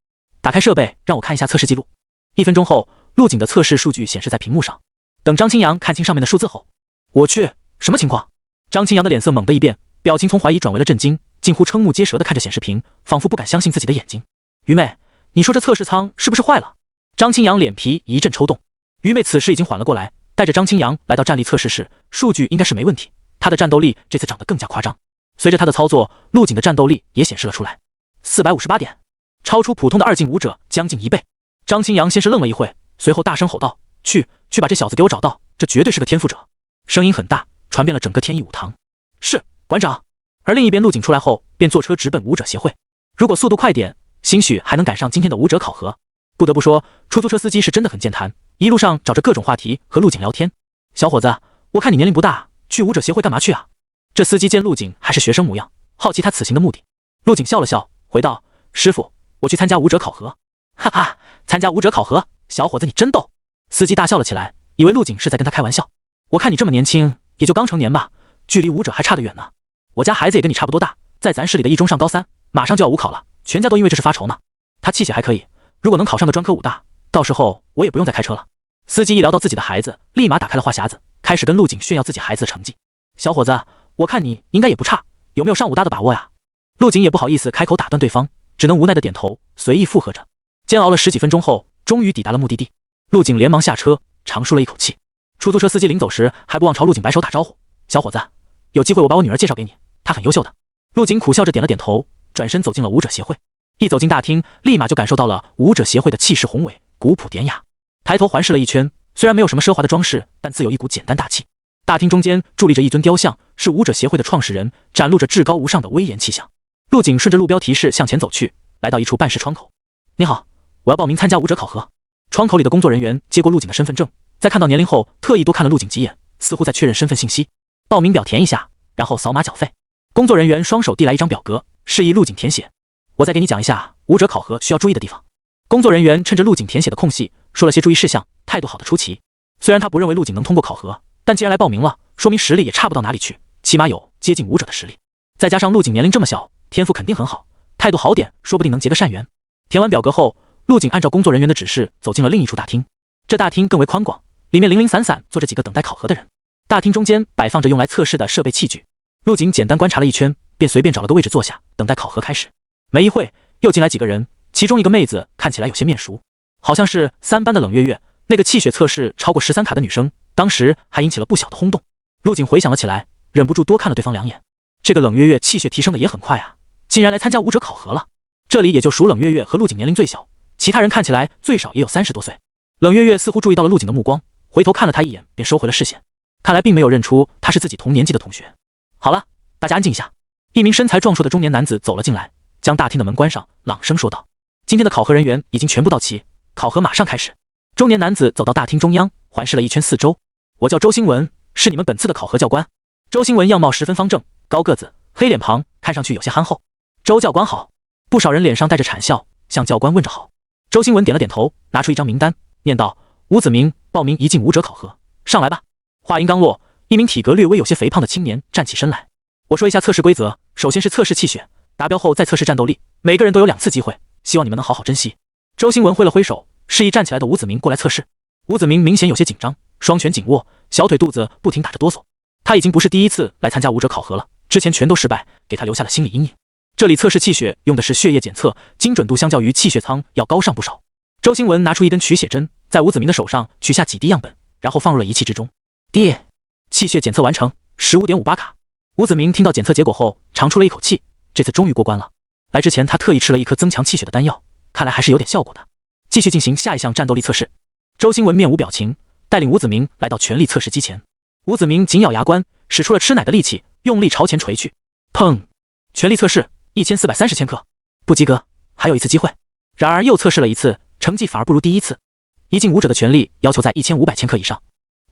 打开设备，让我看一下测试记录。1分钟后，陆景的测试数据显示在屏幕上。等张清扬看清上面的数字后，我去，什么情况？张清扬的脸色猛地一变，表情从怀疑转为了震惊，近乎瞠目结舌地看着显示屏，仿佛不敢相信自己的眼睛。于妹，你说这测试舱是不是坏了？张清扬脸皮一阵抽动。于妹此时已经缓了过来，带着张清扬来到战力测试室，数据应该是没问题，他的战斗力这次涨得更加夸张。随着他的操作，陆景的战斗力也显示了出来，458点。超出普通的2进武者将近1倍。张清扬先是愣了一会，随后大声吼道：“去把这小子给我找到，这绝对是个天赋者！”声音很大，传遍了整个天意武堂。是，馆长。而另一边，陆景出来后便坐车直奔武者协会。如果速度快点，兴许还能赶上今天的武者考核。不得不说，出租车司机是真的很健谈，一路上找着各种话题和陆景聊天。小伙子，我看你年龄不大，去武者协会干嘛去啊？这司机见陆景还是学生模样，好奇他此行的目的。陆景笑了笑，回道：“师傅，我去参加武者考核。”哈哈，参加武者考核，小伙子你真逗。司机大笑了起来，以为陆景是在跟他开玩笑。我看你这么年轻，也就刚成年吧，距离武者还差得远呢。我家孩子也跟你差不多大，在咱市里的一中上高3，马上就要武考了，全家都因为这事发愁呢。他气血还可以，如果能考上个专科武大，到时候我也不用再开车了。司机一聊到自己的孩子，立马打开了话匣子，开始跟陆景炫耀自己孩子的成绩。小伙子，我看你应该也不差，有没有上武大的把握呀？陆景也不好意思开口打断对方，只能无奈的点头，随意附和着。煎熬了10几分钟后，终于抵达了目的地。陆景连忙下车，长舒了一口气。出租车司机临走时还不忘朝陆景摆手打招呼：“小伙子，有机会我把我女儿介绍给你，她很优秀的。”陆景苦笑着点了点头，转身走进了武者协会。一走进大厅，立马就感受到了武者协会的气势宏伟，古朴典雅。抬头环视了一圈，虽然没有什么奢华的装饰，但自有一股简单大气。大厅中间伫立着一尊雕像，是武者协会的创始人，展露着至高无上的威严气象。陆景顺着路标提示向前走去，来到一处办事窗口。“你好，我要报名参加武者考核。”窗口里的工作人员接过陆景的身份证，在看到年龄后，特意多看了陆景几眼，似乎在确认身份信息。报名表填一下，然后扫码缴费。工作人员双手递来一张表格，示意陆景填写。我再给你讲一下武者考核需要注意的地方。工作人员趁着陆景填写的空隙，说了些注意事项，态度好的出奇。虽然他不认为陆景能通过考核，但既然来报名了，说明实力也差不到哪里去，起码有接近武者的实力。再加上陆景年龄这么小，天赋肯定很好，态度好点，说不定能结个善缘。填完表格后，陆景按照工作人员的指示走进了另一处大厅。这大厅更为宽广，里面零零散散坐着几个等待考核的人。大厅中间摆放着用来测试的设备器具。陆景简单观察了一圈，便随便找了个位置坐下，等待考核开始。没一会，又进来几个人，其中一个妹子看起来有些面熟，好像是3班的冷月月，那个气血测试超过13卡的女生，当时还引起了不小的轰动。陆景回想了起来，忍不住多看了对方2眼。这个冷月月气血提升的也很快啊，竟然来参加武者考核了。这里也就属冷月月和陆景年龄最小，其他人看起来最少也有30多岁。冷月月似乎注意到了陆景的目光，回头看了他一眼，便收回了视线，看来并没有认出他是自己同年纪的同学。好了，大家安静一下。一名身材壮硕的中年男子走了进来，将大厅的门关上，朗声说道：“今天的考核人员已经全部到齐，考核马上开始。”中年男子走到大厅中央，环视了一圈四周。“我叫周兴文，是你们本次的考核教官。”周兴文样貌十分方正，高个子，黑脸庞，看上去有些憨厚。“周教官好。”不少人脸上带着谄笑，向教官问着好。周兴文点了点头，拿出一张名单，念道：“吴子明，报名1进武者考核，上来吧。”话音刚落，一名体格略微有些肥胖的青年站起身来。“我说一下测试规则，首先是测试气血，达标后再测试战斗力，每个人都有2次机会，希望你们能好好珍惜。”周兴文挥了挥手，示意站起来的吴子明过来测试。吴子明明显有些紧张，双拳紧握，小腿肚子不停打着哆嗦。他已经不是第一次来参加武者考核了，之前全都失败，给他留下了心理阴影。这里测试气血用的是血液检测，精准度相较于气血仓要高上不少。周兴文拿出一根取血针，在吴子明的手上取下几滴样本，然后放入了仪器之中。气血检测完成， 15.58 卡。吴子明听到检测结果后长出了一口气，这次终于过关了。来之前他特意吃了一颗增强气血的丹药，看来还是有点效果的。继续进行下一项战斗力测试。周兴文面无表情，带领吴子明来到全力测试机前。吴子明紧咬牙关，使出了吃奶的力气，用力朝前捶去。砰！全力测试1430千克，不及格，还有一次机会。然而又测试了一次，成绩反而不如第一次。1进武者的全力要求在1500千克以上，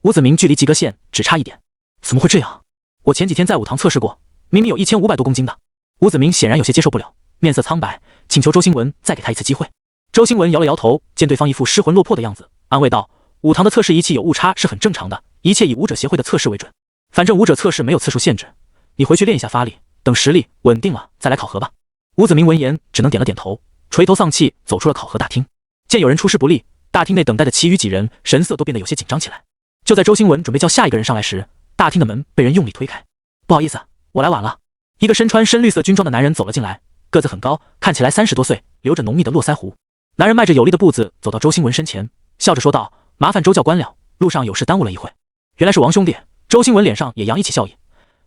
吴子明距离及格线只差1点。怎么会这样？我前几天在武堂测试过，明明有1500多公斤的。吴子明显然有些接受不了，面色苍白，请求周兴文再给他一次机会。周兴文摇了摇头，见对方一副失魂落魄的样子，安慰道：“武堂的测试仪器有误差是很正常的，一切以武者协会的测试为准。反正武者测试没有次数限制，你回去练一下发力，等实力稳定了再来考核吧。”吴子明闻言只能点了点头，垂头丧气走出了考核大厅。见有人出师不利，大厅内等待的其余几人神色都变得有些紧张起来。就在周兴文准备叫下一个人上来时，大厅的门被人用力推开。“不好意思，我来晚了。”一个身穿深绿色军装的男人走了进来，个子很高，看起来30多岁，留着浓密的络腮胡。男人迈着有力的步子走到周兴文身前，笑着说道：“麻烦周教官了，路上有事耽误了一会。”原来是王兄弟。周兴文脸上也洋溢起笑意：“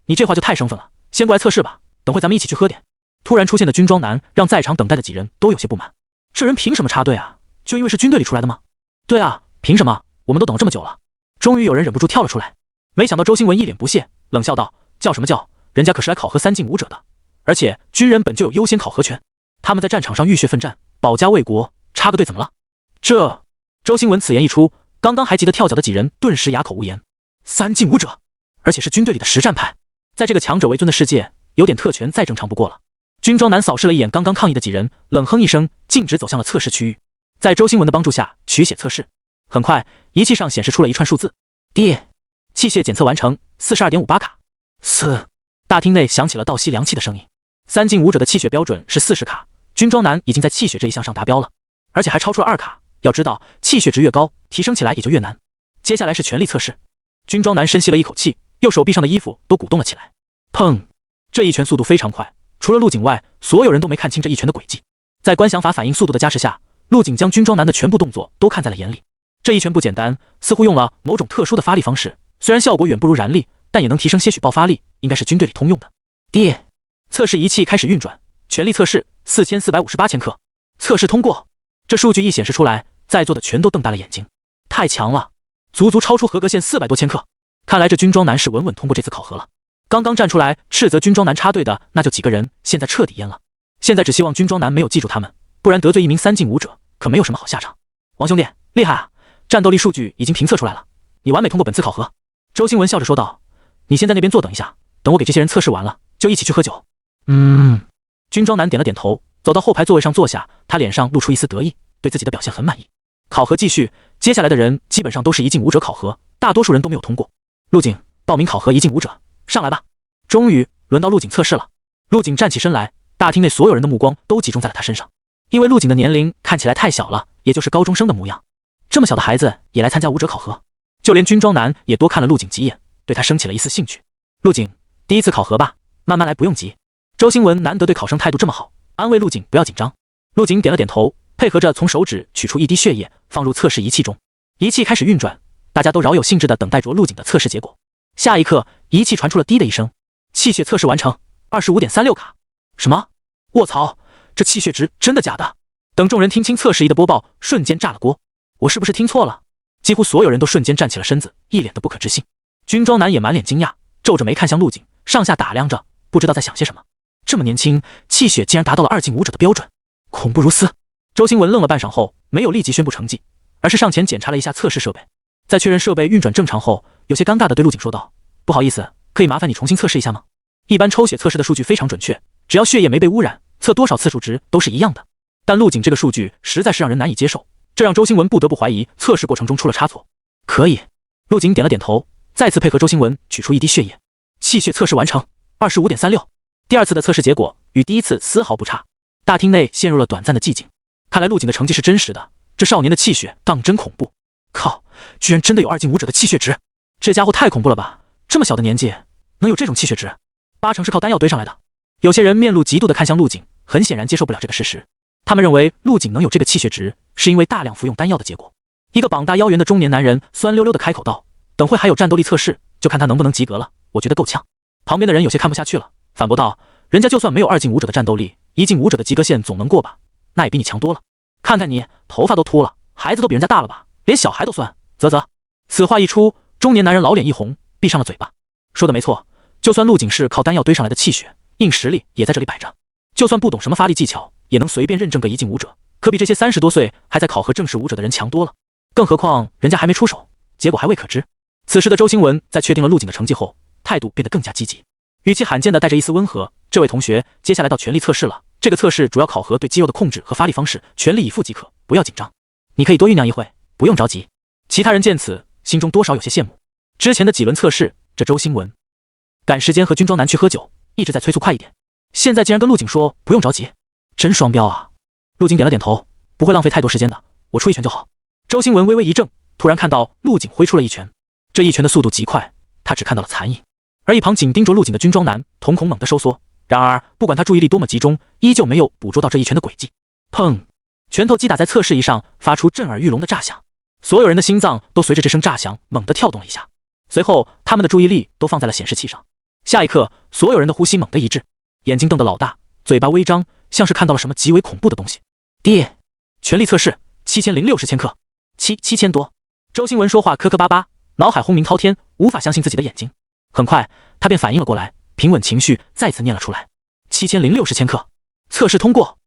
你这话就太生分了，先过来测试吧，等会咱们一起去喝点。”突然出现的军装男让在场等待的几人都有些不满。这人凭什么插队啊？就因为是军队里出来的吗？对啊，凭什么？我们都等了这么久了。终于有人忍不住跳了出来。没想到周新文一脸不屑，冷笑道：叫什么叫？人家可是来考核3进武者的，而且军人本就有优先考核权，他们在战场上浴血奋战，保家卫国，插个队怎么了？这……周新文此言一出，刚刚还急得跳脚的几人顿时哑口无言。3进武者，而且是军队里的实战派，在这个强者为尊的世界，有点特权再正常不过了。军装男扫视了一眼刚刚抗议的几人，冷哼一声，径直走向了测试区域。在周新文的帮助下取血测试，很快仪器上显示出了一串数字。D， 器械检测完成，42.58卡。大厅内响起了倒吸凉气的声音。3进武者的气血标准是40卡，军装男已经在气血这一项上达标了，而且还超出了2卡。要知道，气血值越高，提升起来也就越难。接下来是全力测试。军装男深吸了一口气，右手臂上的衣服都鼓动了起来。砰！这一拳速度非常快，除了陆景外，所有人都没看清这一拳的轨迹。在观想法反应速度的加持下，陆景将军装男的全部动作都看在了眼里。这一拳不简单，似乎用了某种特殊的发力方式，虽然效果远不如燃力，但也能提升些许爆发力，应该是军队里通用的。D， 测试仪器开始运转，全力测试4458千克，测试通过。这数据一显示出来，在座的全都瞪大了眼睛，太强了，足足超出合格线400多千克。看来这军装男是稳稳通过这次考核了。刚刚站出来斥责军装男插队的那就几个人，现在彻底淹了。现在只希望军装男没有记住他们，不然得罪一名3进武者可没有什么好下场。王兄弟，厉害啊！战斗力数据已经评测出来了，你完美通过本次考核。周新文笑着说道：你先在那边坐等一下，等我给这些人测试完了，就一起去喝酒。军装男点了点头，走到后排座位上坐下，他脸上露出一丝得意，对自己的表现很满意。考核继续，接下来的人基本上都是1进武者考核，大多数人都没有通过。陆景，报名考核1进武者，上来吧。终于轮到陆景测试了。陆景站起身来，大厅内所有人的目光都集中在了他身上，因为陆景的年龄看起来太小了，也就是高中生的模样。这么小的孩子也来参加武者考核，就连军装男也多看了陆景几眼，对他升起了一丝兴趣。陆景，第一次考核吧，慢慢来，不用急。周新文难得对考生态度这么好，安慰陆景不要紧张。陆景点了点头，配合着从手指取出一滴血液，放入测试仪器中。仪器开始运转，大家都饶有兴致地等待着陆景的测试结果。下一刻，仪器传出了滴的一声，气血测试完成，25.36卡。什么？卧槽，这气血值真的假的？等众人听清测试仪的播报，瞬间炸了锅。我是不是听错了？几乎所有人都瞬间站起了身子，一脸的不可置信。军装男也满脸惊讶，皱着眉看向陆景，上下打量着，不知道在想些什么。这么年轻，气血竟然达到了2进武者的标准，恐怖如斯。周新文愣了半晌后，没有立即宣布成绩，而是上前检查了一下测试设备。在确认设备运转正常后，有些尴尬地对陆景说道：不好意思，可以麻烦你重新测试一下吗？一般抽血测试的数据非常准确，只要血液没被污染，测多少次数值都是一样的。但陆景这个数据实在是让人难以接受，这让周新文不得不怀疑测试过程中出了差错。可以。陆景点了点头，再次配合周新文取出一滴血液。气血测试完成，25.36。第二次的测试结果与第一次丝毫不差。大厅内陷入了短暂的寂静。看来陆景的成绩是真实的，这少年的气血当真恐怖。靠，居然真的有2进武者的气血值，这家伙太恐怖了吧！这么小的年纪能有这种气血值，80%是靠丹药堆上来的。有些人面露嫉妒地看向陆景，很显然接受不了这个事实。他们认为陆景能有这个气血值，是因为大量服用丹药的结果。一个膀大腰圆的中年男人酸溜溜地开口道：等会还有战斗力测试，就看他能不能及格了，我觉得够呛。旁边的人有些看不下去了，反驳道：人家就算没有2进武者的战斗力，1进武者的及格线总能过吧？那也比你强多了。看看你，头发都秃了，孩子都比人家大了吧？连小孩都算，啧啧。此话一出，中年男人老脸一红，闭上了嘴巴。说的没错，就算陆景是靠丹药堆上来的气血，硬实力也在这里摆着。就算不懂什么发力技巧，也能随便认证个1进武者，可比这些30多岁还在考核正式武者的人强多了。更何况人家还没出手，结果还未可知。此时的周新文在确定了陆景的成绩后，态度变得更加积极，语气罕见的带着一丝温和：这位同学，接下来到全力测试了。这个测试主要考核对肌肉的控制和发力方式，全力以赴即可，不要紧张。你可以多酝酿一会，不用着急。其他人见此，心中多少有些羡慕。之前的几轮测试，这周新文赶时间和军装男去喝酒，一直在催促快一点。现在竟然跟陆景说不用着急，真双标啊！陆景点了点头，不会浪费太多时间的，我出一拳就好。周新文微微一怔，突然看到陆景挥出了一拳，这一拳的速度极快，他只看到了残影。而一旁紧盯着陆景的军装男瞳孔猛地收缩，然而不管他注意力多么集中，依旧没有捕捉到这一拳的轨迹。砰！拳头击打在测试仪上，发出震耳欲聋的炸响，所有人的心脏都随着这声炸响猛地跳动了一下。随后，他们的注意力都放在了显示器上。下一刻，所有人的呼吸猛地一滞，眼睛瞪得老大，嘴巴微张，像是看到了什么极为恐怖的东西。爹！全力测试7060千克，7000多。周新文说话磕磕巴巴，脑海轰鸣滔天，无法相信自己的眼睛。很快，他便反应了过来，平稳情绪，再次念了出来：7060千克，测试通过。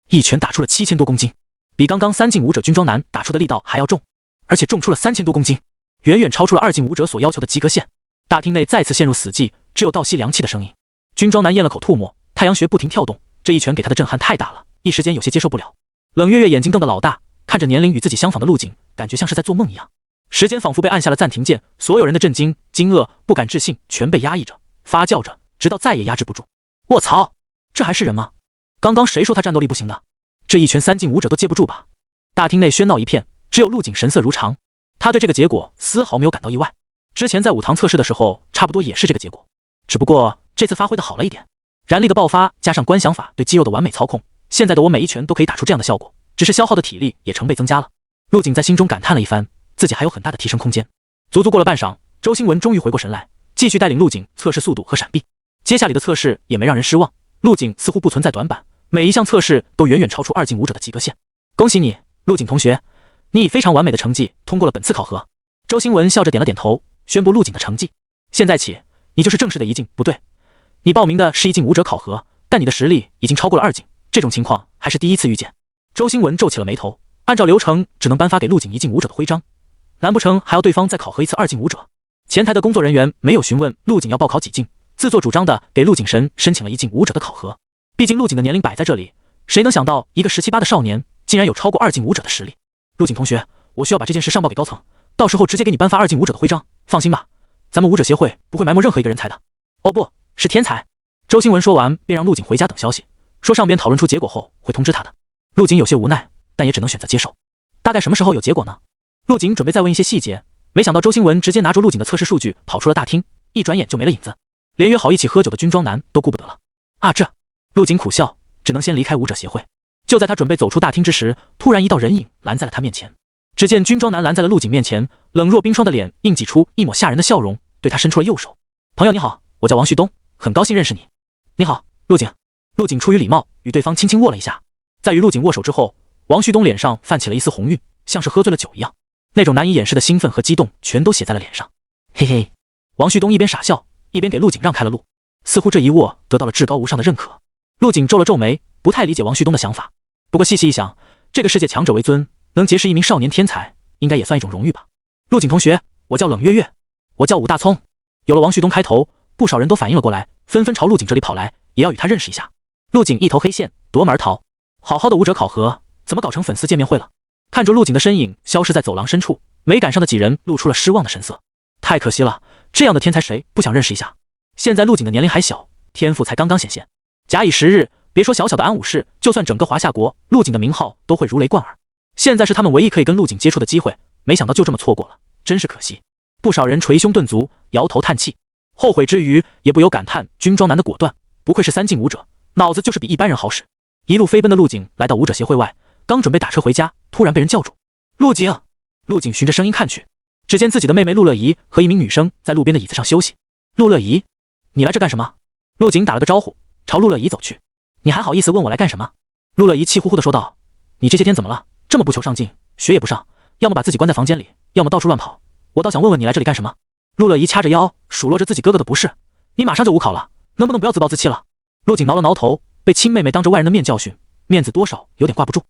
一拳打出了7000多公斤，比刚刚3进武者军装男打出的力道还要重，而且重出了3000多公斤，远远超出了2进武者所要求的及格线。大厅内再次陷入死寂，只有倒吸凉气的声音。军装男咽了口唾沫，太阳穴不停跳动，这一拳给他的震撼太大了，一时间有些接受不了。冷月月眼睛瞪得老大，看着年龄与自己相仿的陆景，感觉像是在做梦一样。时间仿佛被按下了暂停键，所有人的震惊、惊愕、不敢置信全被压抑着，发酵着，直到再也压制不住。卧槽，这还是人吗？刚刚谁说他战斗力不行的？这一拳3进武者都接不住吧？大厅内喧闹一片，只有陆景神色如常，他对这个结果丝毫没有感到意外。之前在武堂测试的时候，差不多也是这个结果，只不过这次发挥的好了一点。燃力的爆发加上观想法对肌肉的完美操控，现在的我每一拳都可以打出这样的效果，只是消耗的体力也成倍增加了。陆景在心中感叹了一番，自己还有很大的提升空间。足足过了半晌，周新文终于回过神来，继续带领陆景测试速度和闪避。接下来的测试也没让人失望，陆景似乎不存在短板，每一项测试都远远超出2进武者的及格线。恭喜你，陆景同学，你以非常完美的成绩通过了本次考核。周新文笑着点了点头，宣布陆景的成绩。现在起，你就是正式的1进，不对，你报名的是1进武者考核，但你的实力已经超过了2进，这种情况还是第一次遇见。周新文皱起了眉头，按照流程只能颁发给陆景1进武者的徽章，难不成还要对方再考核一次2进武者？前台的工作人员没有询问陆景要报考几进，自作主张的给陆景神申请了1进武者的考核。毕竟陆景的年龄摆在这里，谁能想到一个17、18的少年竟然有超过2进武者的实力？陆景同学，我需要把这件事上报给高层，到时候直接给你颁发2进武者的徽章。放心吧，咱们武者协会不会埋没任何一个人才的。哦不，是天才。周新文说完便让陆景回家等消息，说上边讨论出结果后会通知他的。陆景有些无奈，但也只能选择接受。大概什么时候有结果呢？陆景准备再问一些细节，没想到周新文直接拿着陆景的测试数据跑出了大厅，一转眼就没了影子，连约好一起喝酒的军装男都顾不得了。啊这，陆景苦笑，只能先离开武者协会。就在他准备走出大厅之时，突然一道人影拦在了他面前。只见军装男拦在了陆景面前，冷若冰霜的脸硬挤出一抹吓人的笑容，对他伸出了右手。朋友你好，我叫王旭东，很高兴认识你。你好，陆景。陆景出于礼貌与对方轻轻握了一下。在与陆景握手之后，王旭东脸上泛起了一丝红晕，像是喝醉了酒一样，那种难以掩饰的兴奋和激动全都写在了脸上。嘿嘿，王旭东一边傻笑，一边给陆景让开了路，似乎这一握得到了至高无上的认可。陆景皱了皱眉，不太理解王旭东的想法。不过细细一想，这个世界强者为尊，能结识一名少年天才，应该也算一种荣誉吧。陆景同学，我叫冷月月。我叫武大聪。有了王旭东开头，不少人都反应了过来，纷纷朝陆景这里跑来，也要与他认识一下。陆景一头黑线，夺门而逃。好好的武者考核，怎么搞成粉丝见面会了？看着陆景的身影消失在走廊深处，没赶上的几人露出了失望的神色。太可惜了，这样的天才谁不想认识一下？现在陆景的年龄还小，天赋才刚刚显现。假以时日，别说小小的安武士，就算整个华夏国，陆景的名号都会如雷贯耳。现在是他们唯一可以跟陆景接触的机会，没想到就这么错过了，真是可惜。不少人捶胸顿足，摇头叹气，后悔之余也不由感叹军装男的果断，不愧是3进武者，脑子就是比一般人好使。一路飞奔的陆景来到武者协会外，刚准备打车回家，突然被人叫住。陆景！陆景循着声音看去，只见自己的妹妹陆乐怡和一名女生在路边的椅子上休息。陆乐怡，你来这干什么？陆景打了个招呼，朝陆乐怡走去。你还好意思问我来干什么？陆乐怡气呼呼地说道。你这些天怎么了？这么不求上进，学也不上，要么把自己关在房间里，要么到处乱跑。我倒想问问你来这里干什么？陆乐怡掐着腰，数落着自己哥哥的不是。你马上就武考了，能不能不要自暴自弃了？陆景挠了挠头，被亲妹妹当着外人的面教训，面子多少有点挂不住。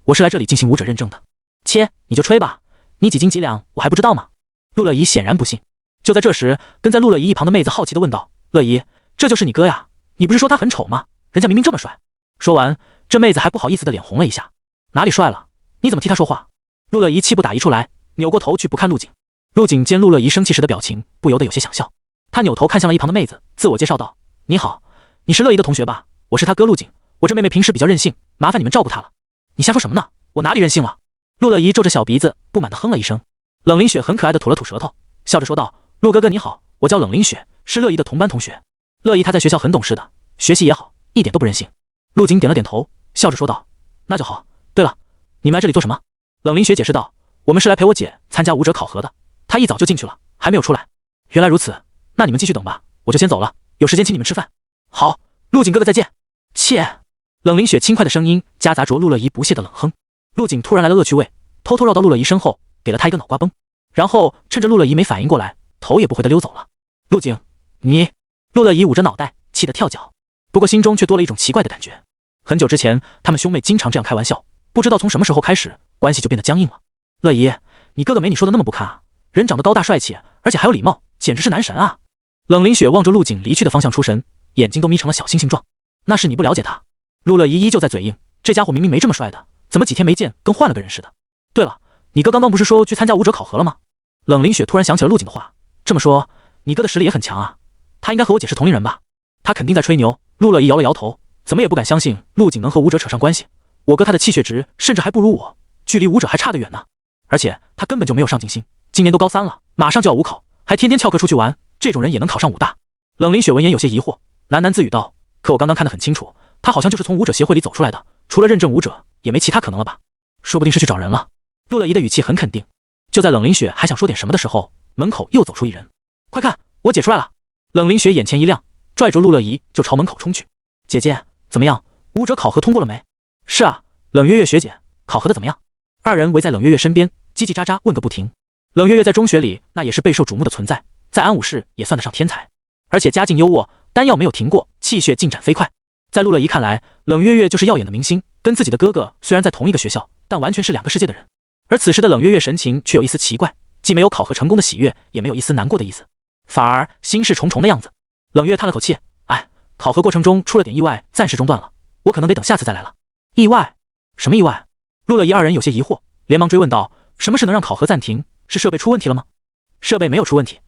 我是来这里进行武者认证的。切，你就吹吧，你几斤几两我还不知道吗？陆乐怡显然不信。就在这时，跟在陆乐怡一旁的妹子好奇地问道：乐怡，这就是你哥呀？你不是说他很丑吗？人家明明这么帅。说完，这妹子还不好意思的脸红了一下。哪里帅了？你怎么替他说话？陆乐怡气不打一处来，扭过头去不看陆景。陆景见陆乐怡生气时的表情，不由得有些想笑。他扭头看向了一旁的妹子，自我介绍道：你好，你是乐怡的同学吧？我是他哥陆景，我这妹妹平时比较任性，麻烦你们照顾她了。你瞎说什么呢？我哪里任性了？陆乐怡皱着小鼻子，不满地哼了一声。冷凌雪很可爱地吐了吐舌头，笑着说道：陆哥哥你好，我叫冷凌雪，是乐怡的同班同学。乐怡她在学校很懂事的，学习也好，一点都不任性。陆景点了点头，笑着说道：那就好。对了，你们来这里做什么？冷凌雪解释道：我们是来陪我姐参加武者考核的，她一早就进去了，还没有出来。原来如此，那你们继续等吧，我就先走了，有时间请你们吃饭。好，陆景哥哥再见。切！冷凌雪轻快的声音夹杂着陆乐怡不屑的冷哼。陆景突然来了恶趣味，偷偷绕到陆乐怡身后，给了她一个脑瓜崩，然后趁着陆乐怡没反应过来，头也不回的溜走了。陆景，你……陆乐怡捂着脑袋，气得跳脚，不过心中却多了一种奇怪的感觉。很久之前，他们兄妹经常这样开玩笑，不知道从什么时候开始，关系就变得僵硬了。乐怡，你哥哥没你说的那么不堪啊，人长得高大帅气，而且还有礼貌，简直是男神啊！冷凌雪望着陆景离去的方向出神，眼睛都眯成了小星星状。那是你不了解他。陆乐怡依旧在嘴硬，这家伙明明没这么帅的，怎么几天没见跟换了个人似的？对了，你哥刚刚不是说去参加武者考核了吗？冷凌雪突然想起了陆景的话，这么说，你哥的实力也很强啊，他应该和我姐是同龄人吧？他肯定在吹牛。陆乐怡摇了摇头，怎么也不敢相信陆景能和武者扯上关系。我哥他的气血值甚至还不如我，距离武者还差得远呢。而且他根本就没有上进心，今年都高3了，马上就要武考，还天天翘课出去玩，这种人也能考上武大？冷凌雪闻言有些疑惑，喃喃自语道：可我刚刚看得很清楚，他好像就是从武者协会里走出来的，除了认证武者，也没其他可能了吧？说不定是去找人了。陆乐怡的语气很肯定。就在冷凌雪还想说点什么的时候，门口又走出一人。快看，我姐出来了！冷凌雪眼前一亮，拽住陆乐怡就朝门口冲去。姐姐，怎么样？武者考核通过了没？是啊，冷月月学姐，考核的怎么样？二人围在冷月月身边，叽叽喳喳问个不停。冷月月在中学里那也是备受瞩目的存在，在安武市也算得上天才，而且家境优渥，丹药没有停过，气血进展飞快。在陆乐怡看来，冷月月就是耀眼的明星，跟自己的哥哥虽然在同一个学校，但完全是两个世界的人。而此时的冷月月神情却有一丝奇怪，既没有考核成功的喜悦，也没有一丝难过的意思，反而心事重重的样子。冷月叹了口气，哎，考核过程中出了点意外，暂时中断了，我可能得等下次再来了。意外？什么意外？陆乐怡二人有些疑惑，连忙追问道：什么事能让考核暂停？是设备出问题了吗？设备没有出问题。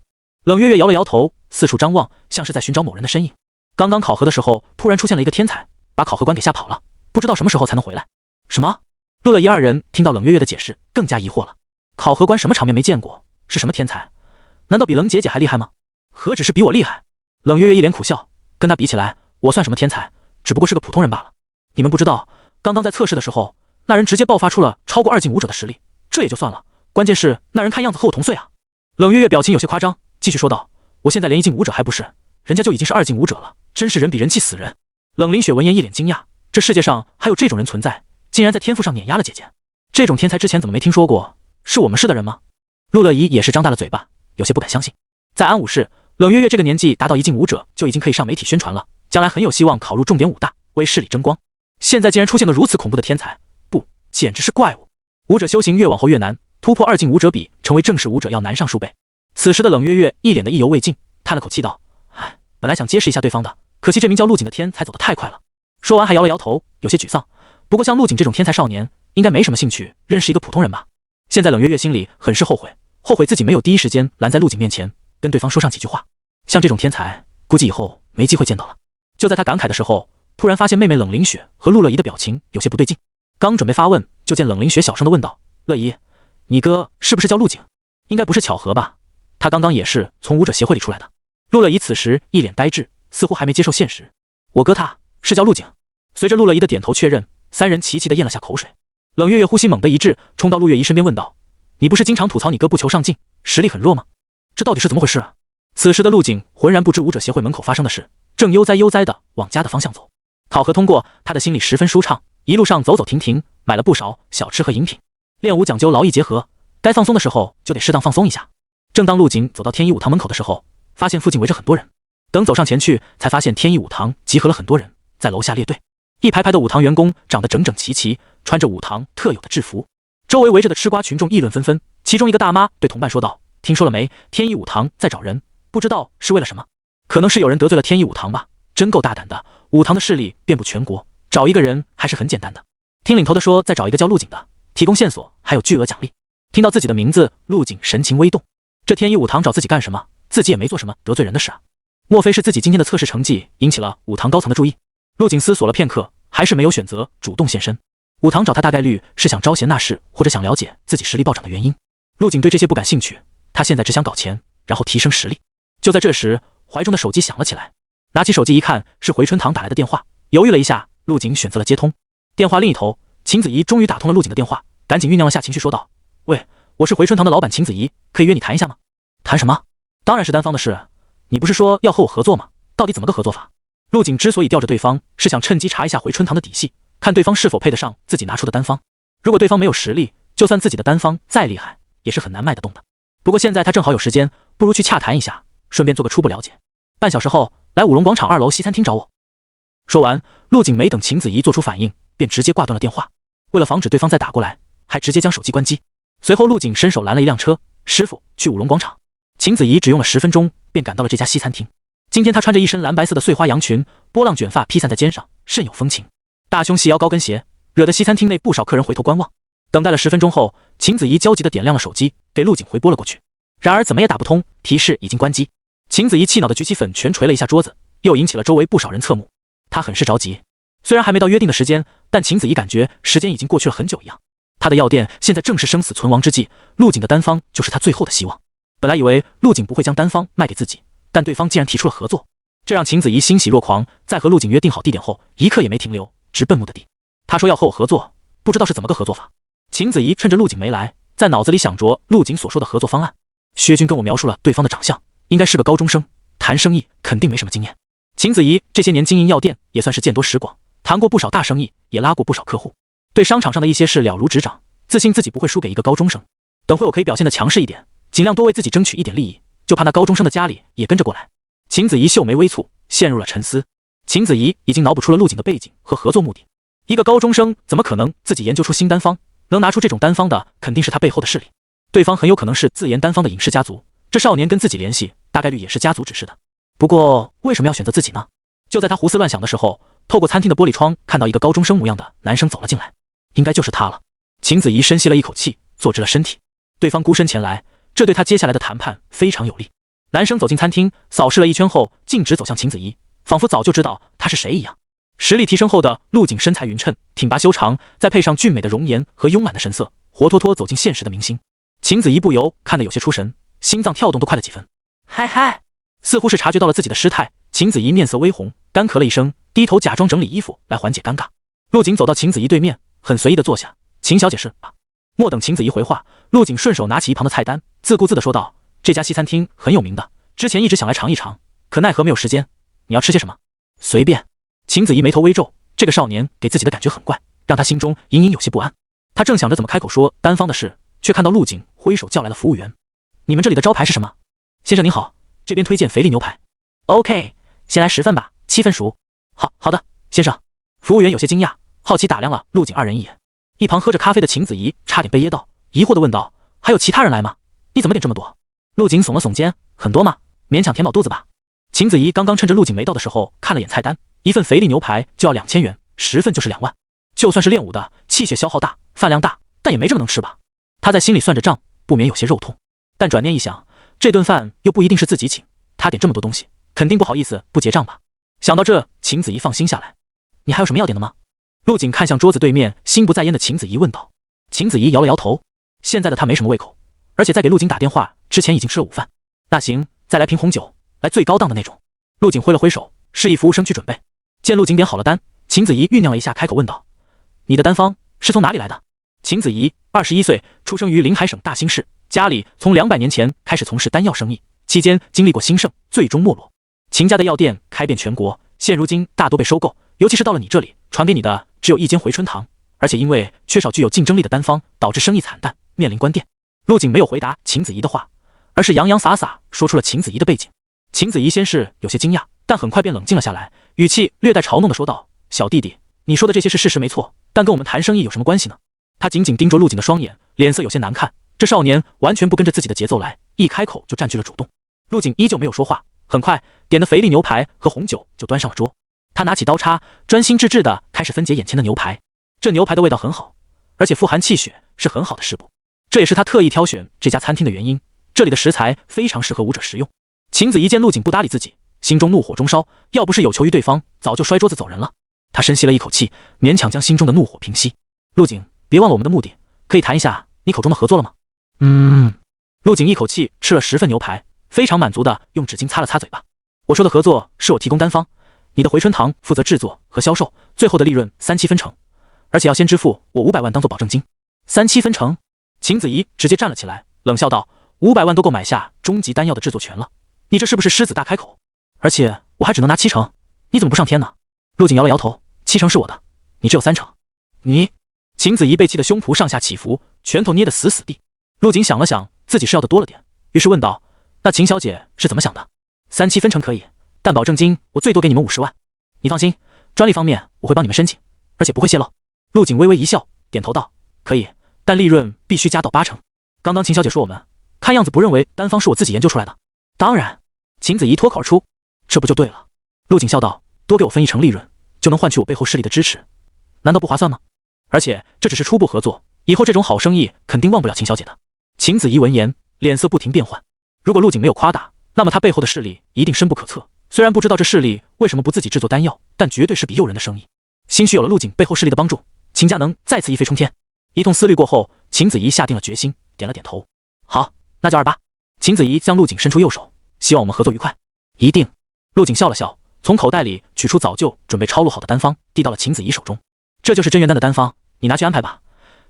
冷月月摇了摇头，四处张望，像是在寻找某人的身影。刚刚考核的时候，突然出现了一个天才，把考核官给吓跑了，不知道什么时候才能回来。什么？陆乐怡二人听到冷月月的解释，更加疑惑了。考核官什么场面没见过？是什么天才？难道比冷姐姐还厉害吗？何止是比我厉害？冷月月一脸苦笑，跟他比起来，我算什么天才？只不过是个普通人罢了。你们不知道，刚刚在测试的时候，那人直接爆发出了超过2进武者的实力，这也就算了，关键是那人看样子和我同岁啊。冷月月表情有些夸张，继续说道：我现在连1进武者还不是，人家就已经是2进武者了，真是人比人气死人。冷凌雪闻言一脸惊讶，这世界上还有这种人存在，竟然在天赋上碾压了姐姐。这种天才之前怎么没听说过？是我们市的人吗？陆乐怡也是张大了嘴巴，有些不敢相信。在安武市，冷月月这个年纪达到1进武者就已经可以上媒体宣传了，将来很有希望考入重点武大，为市里争光。现在竟然出现个如此恐怖的天才，不，简直是怪物。武者修行越往后越难，突破2进武者比成为正式武者要难上数倍。此时的冷月月一脸的意犹未尽，叹了口气道：唉，本来想揭示一下对方的，可惜这名叫陆景的天才走得太快了。说完还摇了摇头，有些沮丧。不过像陆景这种天才少年，应该没什么兴趣认识一个普通人吧。现在冷月月心里很是后悔，后悔自己没有第一时间拦在陆景面前，跟对方说上几句话。像这种天才，估计以后没机会见到了。就在他感慨的时候，突然发现妹妹冷凌雪和陆乐怡的表情有些不对劲，刚准备发问，就见冷凌雪小声的问道：乐怡，你哥是不是叫陆景？应该不是巧合吧，他刚刚也是从武者协会里出来的。陆乐怡此时一脸呆滞，似乎还没接受现实。我哥他是叫陆景。随着陆乐怡的点头确认，三人齐齐的咽了下口水。冷月月呼吸猛地一滞，冲到陆月怡身边问道：你不是经常吐槽你哥不求上进，实力很弱吗？这到底是怎么回事啊？此时的陆景浑然不知武者协会门口发生的事，正悠哉悠哉的往家的方向走。考核通过，他的心里十分舒畅，一路上走走停停，买了不少小吃和饮品。练武讲究劳逸结合，该放松的时候就得适当放松一下。正当陆景走到天一武堂门口的时候，发现附近围着很多人。等走上前去，才发现天一武堂集合了很多人，在楼下列队。一排排的武堂员工长得整整齐齐，穿着武堂特有的制服，周围围着的吃瓜群众议论纷纷。其中一个大妈对同伴说道：听说了没？天一武堂在找人，不知道是为了什么，可能是有人得罪了天一武堂吧。真够大胆的，武堂的势力遍布全国，找一个人还是很简单的。听领头的说，再找一个叫陆景的，提供线索还有巨额奖励。听到自己的名字，陆景神情微动。这天一武堂找自己干什么？自己也没做什么得罪人的事啊。莫非是自己今天的测试成绩引起了武堂高层的注意？陆景思索了片刻，还是没有选择主动现身。武堂找他大概率是想招贤纳士，或者想了解自己实力暴涨的原因。陆景对这些不感兴趣，他现在只想搞钱，然后提升实力。就在这时，怀中的手机响了起来。拿起手机一看，是回春堂打来的电话。犹豫了一下，陆景选择了接通。电话另一头，秦子怡终于打通了陆景的电话，赶紧酝酿了下情绪说道：喂，我是回春堂的老板秦子怡，可以约你谈一下吗？谈什么？当然是单方的事。你不是说要和我合作吗？到底怎么个合作法？陆景之所以吊着对方，是想趁机查一下回春堂的底细，看对方是否配得上自己拿出的单方。如果对方没有实力，就算自己的单方再厉害，也是很难卖得动的。不过现在他正好有时间，不如去洽谈一下，顺便做个初步了解。半小时后，来五龙广场2楼西餐厅找我。说完，陆景没等秦子怡做出反应，便直接挂断了电话。为了防止对方再打过来，还直接将手机关机。随后，陆景伸手拦了一辆车，师傅，去五龙广场。秦子怡只用了10分钟，便赶到了这家西餐厅。今天她穿着一身蓝白色的碎花洋裙，波浪卷发披散在肩上，甚有风情。大胸细腰高跟鞋，惹得西餐厅内不少客人回头观望。等待了10分钟后，秦子怡焦急地点亮了手机，给陆景回拨了过去。然而怎么也打不通，提示已经关机。秦子怡气恼地举起粉拳捶了一下桌子，又引起了周围不少人侧目。她很是着急，虽然还没到约定的时间，但秦子怡感觉时间已经过去了很久一样。她的药店现在正是生死存亡之际，陆景的单方就是她最后的希望。本来以为陆景不会将单方卖给自己，但对方竟然提出了合作，这让秦子怡欣喜若狂。在和陆景约定好地点后，一刻也没停留，直奔目的地。他说要和我合作，不知道是怎么个合作法。秦子怡趁着陆景没来，在脑子里想着陆景所说的合作方案。薛军跟我描述了对方的长相，应该是个高中生，谈生意肯定没什么经验。秦子怡这些年经营药店也算是见多识广，谈过不少大生意，也拉过不少客户，对商场上的一些事了如指掌，自信自己不会输给一个高中生。等会我可以表现得强势一点，尽量多为自己争取一点利益，就怕那高中生的家里也跟着过来。秦子怡秀眉微蹙，陷入了沉思。秦子怡已经脑补出了陆景的背景和合作目的。一个高中生怎么可能自己研究出新单方？能拿出这种单方的，肯定是他背后的势力。对方很有可能是自研单方的尹氏家族，这少年跟自己联系，大概率也是家族指示的。不过为什么要选择自己呢？就在他胡思乱想的时候，透过餐厅的玻璃窗看到一个高中生模样的男生走了进来，应该就是他了。秦子怡深吸了一口气，坐直了身体。对方孤身前来，这对他接下来的谈判非常有利。男生走进餐厅，扫视了一圈后，径直走向秦子怡，仿佛早就知道他是谁一样。实力提升后的陆景身材匀称，挺拔修长，再配上俊美的容颜和慵懒的神色，活脱脱走进现实的明星。秦子怡不由看得有些出神，心脏跳动都快了几分。嗨嗨，似乎是察觉到了自己的失态，秦子怡面色微红，干咳了一声，低头假装整理衣服来缓解尴尬。陆景走到秦子怡对面，很随意地坐下。秦小姐是吧？莫等秦子怡回话，陆景顺手拿起一旁的菜单，自顾自地说道：“这家西餐厅很有名的，之前一直想来尝一尝，可奈何没有时间。你要吃些什么？随便。”秦子怡眉头微皱，这个少年给自己的感觉很怪，让他心中隐隐有些不安。他正想着怎么开口说单方的事，却看到陆景挥手叫来了服务员：“你们这里的招牌是什么？”“先生您好，这边推荐肥力牛排。”“OK， 先来10份吧，7分熟。”“好的，先生。”服务员有些惊讶，好奇打量了陆景二人一眼。一旁喝着咖啡的秦子怡差点被噎到，疑惑地问道：“还有其他人来吗？你怎么点这么多？”陆景耸了耸肩：“很多吗？勉强填饱肚子吧。”秦子怡刚刚趁着陆景没到的时候看了眼菜单，一份肥力牛排就要2000元，10份就是2万。就算是练武的，气血消耗大，饭量大，但也没这么能吃吧？他在心里算着账，不免有些肉痛。但转念一想，这顿饭又不一定是自己请，他点这么多东西，肯定不好意思不结账吧？想到这，秦子怡放心下来。“你还有什么要点的吗？”陆景看向桌子对面心不在焉的秦子怡问道。秦子怡摇了摇头，现在的他没什么胃口，而且在给陆景打电话之前已经吃了午饭。那行，再来瓶红酒，来最高档的那种。陆景挥了挥手，示意服务生去准备。见陆景点好了单，秦子怡酝酿了一下，开口问道：“你的单方是从哪里来的？”秦子怡21岁，出生于临海省大兴市，家里从200年前开始从事丹药生意，期间经历过兴盛，最终没落。秦家的药店开遍全国，现如今大多被收购，尤其是到了你这里，传给你的只有一间回春堂，而且因为缺少具有竞争力的单方，导致生意惨淡，面临关店。陆景没有回答秦子怡的话，而是洋洋洒洒说出了秦子怡的背景。秦子怡先是有些惊讶，但很快便冷静了下来，语气略带嘲弄地说道：“小弟弟，你说的这些是事实没错，但跟我们谈生意有什么关系呢？”他紧紧盯着陆景的双眼，脸色有些难看。这少年完全不跟着自己的节奏来，一开口就占据了主动。陆景依旧没有说话，很快点的肥力牛排和红酒就端上了桌。他拿起刀叉，专心致志地开始分解眼前的牛排。这牛排的味道很好，而且富含气血，是很好的食补。这也是他特意挑选这家餐厅的原因，这里的食材非常适合武者食用。秦子怡见陆景不搭理自己，心中怒火中烧，要不是有求于对方，早就摔桌子走人了。他深吸了一口气，勉强将心中的怒火平息。“陆景，别忘了我们的目的，可以谈一下你口中的合作了吗？”“陆景一口气吃了10份牛排，非常满足的用纸巾擦了擦嘴巴。“我说的合作是我提供单方，你的回春堂负责制作和销售，最后的利润3-7分成，而且要先支付我500万当做保证金。”“3-7分成？”秦子怡直接站了起来，冷笑道：“500万都够买下终极丹药的制作权了，你这是不是狮子大开口？而且我还只能拿7成，你怎么不上天呢？陆景摇了摇头，7成是我的，你只有3成。你……秦子怡被气得胸脯上下起伏，拳头捏得死死地。陆景想了想，自己是要的多了点，于是问道：那秦小姐是怎么想的？3/7分成可以，但保证金我最多给你们50万。你放心，专利方面我会帮你们申请，而且不会泄露。陆景微微一笑，点头道：可以，但利润必须加到8成。刚刚秦小姐说我们，看样子不认为单方是我自己研究出来的。当然，秦子怡脱口而出，这不就对了。陆景笑道：多给我分1成利润，就能换取我背后势力的支持，难道不划算吗？而且这只是初步合作，以后这种好生意肯定忘不了秦小姐的。秦子怡闻言，脸色不停变换。如果陆景没有夸大，那么他背后的势力一定深不可测。虽然不知道这势力为什么不自己制作丹药，但绝对是笔诱人的生意。兴许有了陆景背后势力的帮助，秦家能再次一飞冲天。一通思虑过后，秦子怡下定了决心，点了点头。好，那就28。秦子怡向陆景伸出右手，希望我们合作愉快。一定。陆景笑了笑，从口袋里取出早就准备抄录好的丹方，递到了秦子怡手中。这就是真元丹的丹方，你拿去安排吧。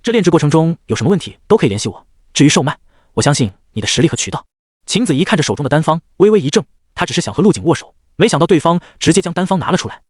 这炼制过程中有什么问题都可以联系我。至于售卖，我相信你的实力和渠道。秦子怡看着手中的丹方，微微一怔，她只是想和陆景握手，没想到对方直接将丹方拿了出来。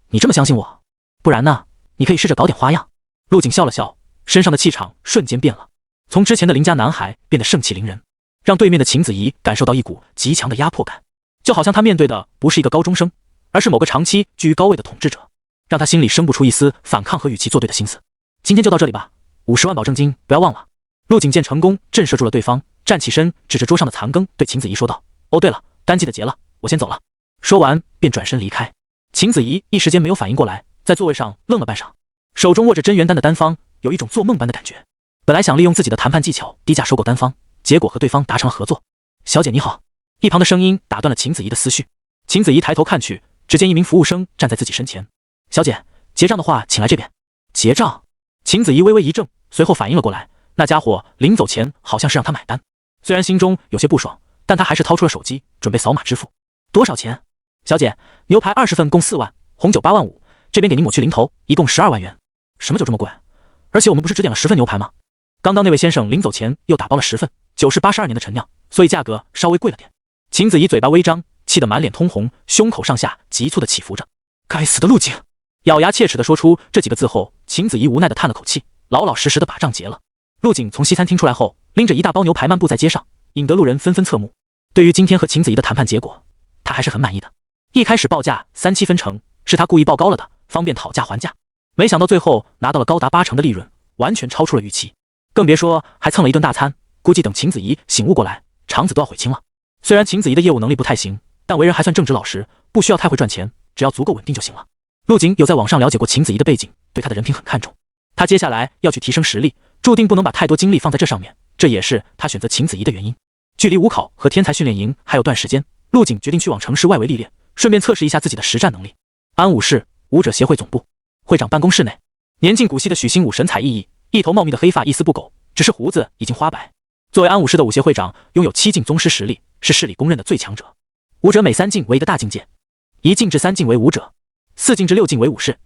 你这么相信我？不然呢？你可以试着搞点花样。陆景笑了笑，身上的气场瞬间变了，从之前的邻家男孩变得盛气凌人，让对面的秦子怡感受到一股极强的压迫感，就好像他面对的不是一个高中生，而是某个长期居于高位的统治者，让他心里生不出一丝反抗和与其作对的心思。今天就到这里吧，50万保证金不要忘了。陆景见成功震慑住了对方，站起身指着桌上的残羹对秦子怡说道：哦对了，单记得结了，我先走了。说完便转身离开。秦子怡一时间没有反应过来，在座位上愣了半晌，手中握着真元丹的丹方，有一种做梦般的感觉。本来想利用自己的谈判技巧低价收购丹方，结果和对方达成了合作。小姐你好。一旁的声音打断了秦子怡的思绪。秦子怡抬头看去，只见一名服务生站在自己身前。小姐，结账的话请来这边。结账？秦子怡微微一怔，随后反应了过来，那家伙临走前好像是让他买单。虽然心中有些不爽，但他还是掏出了手机，准备扫码支付。多少钱？小姐，牛排20份共4万，红酒8万5，这边给您抹去零头，一共12万元。什么酒这么贵？而且我们不是只点了10份牛排吗？刚刚那位先生临走前又打包了10份，酒是82年的陈酿，所以价格稍微贵了点。秦子怡嘴巴微张，气得满脸通红，胸口上下急促地起伏着。该死的陆景！咬牙切齿地说出这几个字后，秦子怡无奈地叹了口气，老老实实地把账结了。陆景从西餐厅出来后，拎着一大包牛排漫步在街上，引得路人纷纷侧目。对于今天和秦子怡的谈判结果，他还是很满意的。一开始报价3/7分成，是他故意报高了的，方便讨价还价。没想到最后拿到了高达8成的利润，完全超出了预期。更别说还蹭了一顿大餐，估计等秦子怡醒悟过来，肠子都要悔青了。虽然秦子怡的业务能力不太行，但为人还算正直老实，不需要太会赚钱，只要足够稳定就行了。陆景有在网上了解过秦子怡的背景，对她的人品很看重。他接下来要去提升实力，注定不能把太多精力放在这上面，这也是他选择秦子怡的原因。距离武考和天才训练营还有段时间，陆景决定去往城市外围历练，顺便测试一下自己的实战能力。安武市武者协会总部会长办公室内，年近古稀的许新武神采奕奕，一头茂密的黑发一丝不苟，只是胡子已经花白。作为安武市的武协会长，拥有7境宗师实力，是市里公认的最强者。武者每3境为一个大境界，1境至3境为武者，4境至6境为武士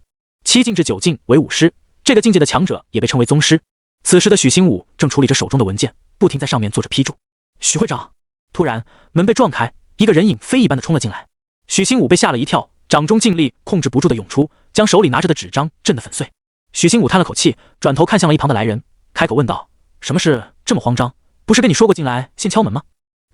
，7境至9境为武师。这个境界的强者也被称为宗师。此时的许新武正处理着手中的文件，不停在上面做着批注。许会长，突然门被撞开，一个人影飞一般的冲了进来。许新武被吓了一跳，掌中劲力控制不住的涌出，将手里拿着的纸张震得粉碎。许新武叹了口气，转头看向了一旁的来人，开口问道：什么事这么慌张？不是跟你说过进来先敲门吗？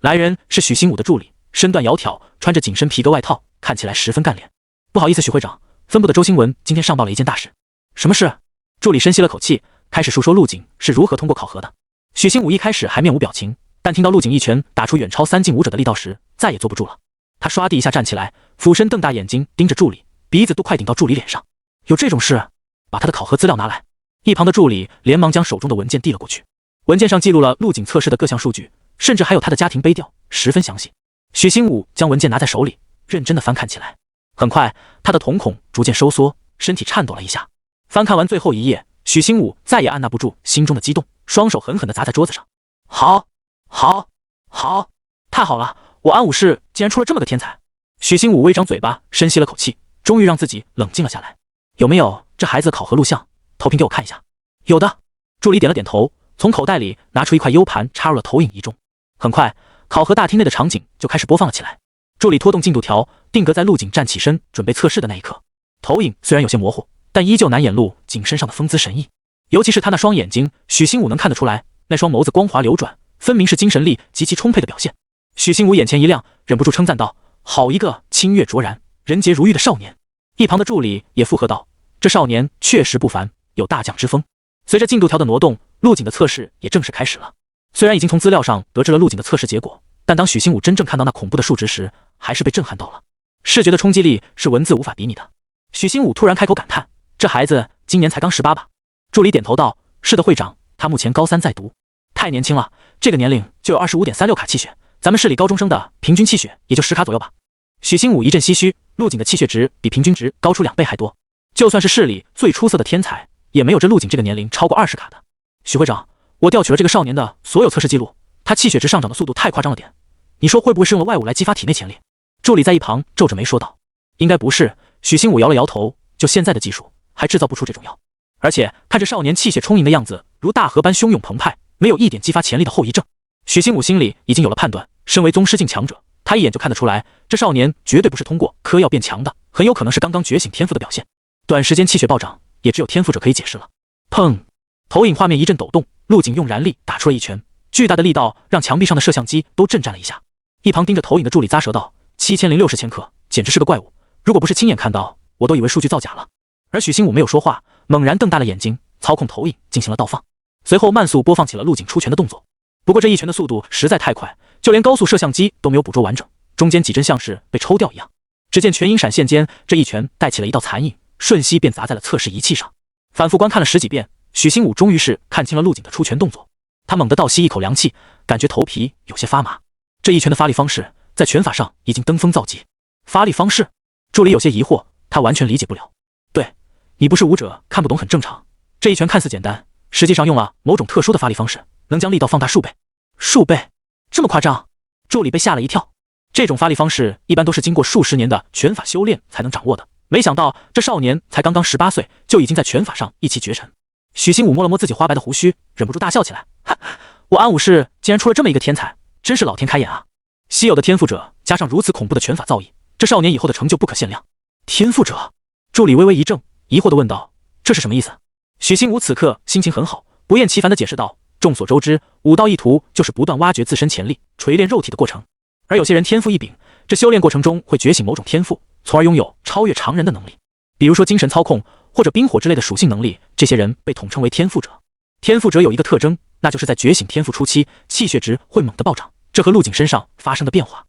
来人是许新武的助理，身段窈窕，穿着紧身皮革外套，看起来十分干练。不好意思，许会长，分部的周新文今天上报了一件大事。什么事？助理深吸了口气，开始述说陆景是如何通过考核的。许新武一开始还面无表情，但听到陆景一拳打出远超3境武者的力道时，再也坐不住了。他唰地一下站起来，俯身瞪大眼睛盯着助理，鼻子都快顶到助理脸上。有这种事？把他的考核资料拿来。一旁的助理连忙将手中的文件递了过去。文件上记录了陆景测试的各项数据，甚至还有他的家庭悲调，十分详细。许新武将文件拿在手里，认真的翻看起来。很快，他的瞳孔逐渐收缩，身体颤抖了一下。翻看完最后一页，许新武再也按捺不住心中的激动，双手狠狠地砸在桌子上。好，好，好，太好了！我安武市竟然出了这么个天才！许新武微张嘴巴，深吸了口气，终于让自己冷静了下来。有没有这孩子考核录像？投屏给我看一下。有的。助理点了点头，从口袋里拿出一块 U 盘，插入了投影仪中。很快，考核大厅内的场景就开始播放了起来。助理拖动进度条，定格在陆景站起身准备测试的那一刻。投影虽然有些模糊，但依旧难掩陆景身上的风姿神意。尤其是他那双眼睛，许新武能看得出来，那双眸子光滑流转，分明是精神力极其充沛的表现。许新武眼前一亮，忍不住称赞道：“好一个清月卓然、人杰如玉的少年！”一旁的助理也附和道：“这少年确实不凡，有大将之风。”随着进度条的挪动，陆景的测试也正式开始了。虽然已经从资料上得知了陆景的测试结果，但当许新武真正看到那恐怖的数值时，还是被震撼到了。视觉的冲击力是文字无法比拟的。许新武突然开口感叹：“这孩子今年才刚18吧？”助理点头道：“是的，会长，他目前高3在读，太年轻了，这个年龄就有25.36卡气血，咱们市里高中生的平均气血也就10卡左右吧。”许新武一阵唏嘘，陆景的气血值比平均值高出2倍还多，就算是市里最出色的天才，也没有这陆景这个年龄超过20卡的。许会长，我调取了这个少年的所有测试记录，他气血值上涨的速度太夸张了点，你说会不会是用了外物来激发体内潜力？助理在一旁皱着眉说道：“应该不是。”许新武摇了摇头，就现在的技术还制造不出这种药，而且看这少年气血充盈的样子，如大河般汹涌澎湃，没有一点激发潜力的后遗症。许新武心里已经有了判断，身为宗师境强者，他一眼就看得出来，这少年绝对不是通过嗑药变强的，很有可能是刚刚觉醒天赋的表现。短时间气血暴涨，也只有天赋者可以解释了。砰！投影画面一阵抖动，陆景用燃力打出了一拳，巨大的力道让墙壁上的摄像机都震颤了一下。一旁盯着投影的助理咂舌道：“7060千克，简直是个怪物！如果不是亲眼看到，我都以为数据造假了。”而许新武没有说话，猛然瞪大了眼睛，操控投影进行了倒放，随后慢速播放起了陆景出拳的动作。不过这一拳的速度实在太快，就连高速摄像机都没有捕捉完整，中间几帧像是被抽掉一样。只见拳影闪现间，这一拳带起了一道残影，瞬息便砸在了测试仪器上。反复观看了10几遍，许新武终于是看清了陆景的出拳动作。他猛地倒吸一口凉气，感觉头皮有些发麻。这一拳的发力方式在拳法上已经登峰造极。发力方式？助理有些疑惑，他完全理解不了。对，你不是武者，看不懂很正常。这一拳看似简单，实际上用了某种特殊的发力方式，能将力道放大数倍。数倍？这么夸张？助理被吓了一跳。这种发力方式一般都是经过数十年的拳法修炼才能掌握的，没想到这少年才刚刚18岁，就已经在拳法上一骑绝尘。许新武摸了摸自己花白的胡须，忍不住大笑起来：“哈，我安武市竟然出了这么一个天才，真是老天开眼啊！稀有的天赋者，加上如此恐怖的拳法造诣，这少年以后的成就不可限量。”天赋者？助理微微一怔，疑惑地问道：“这是什么意思？”许新武此刻心情很好，不厌其烦地解释道：“众所周知，武道一途就是不断挖掘自身潜力、锤炼肉体的过程。而有些人天赋异禀，这修炼过程中会觉醒某种天赋，从而拥有超越常人的能力。比如说精神操控或者冰火之类的属性能力，这些人被统称为天赋者。天赋者有一个特征，那就是在觉醒天赋初期，气血值会猛地暴涨，这和陆景身上发生的变化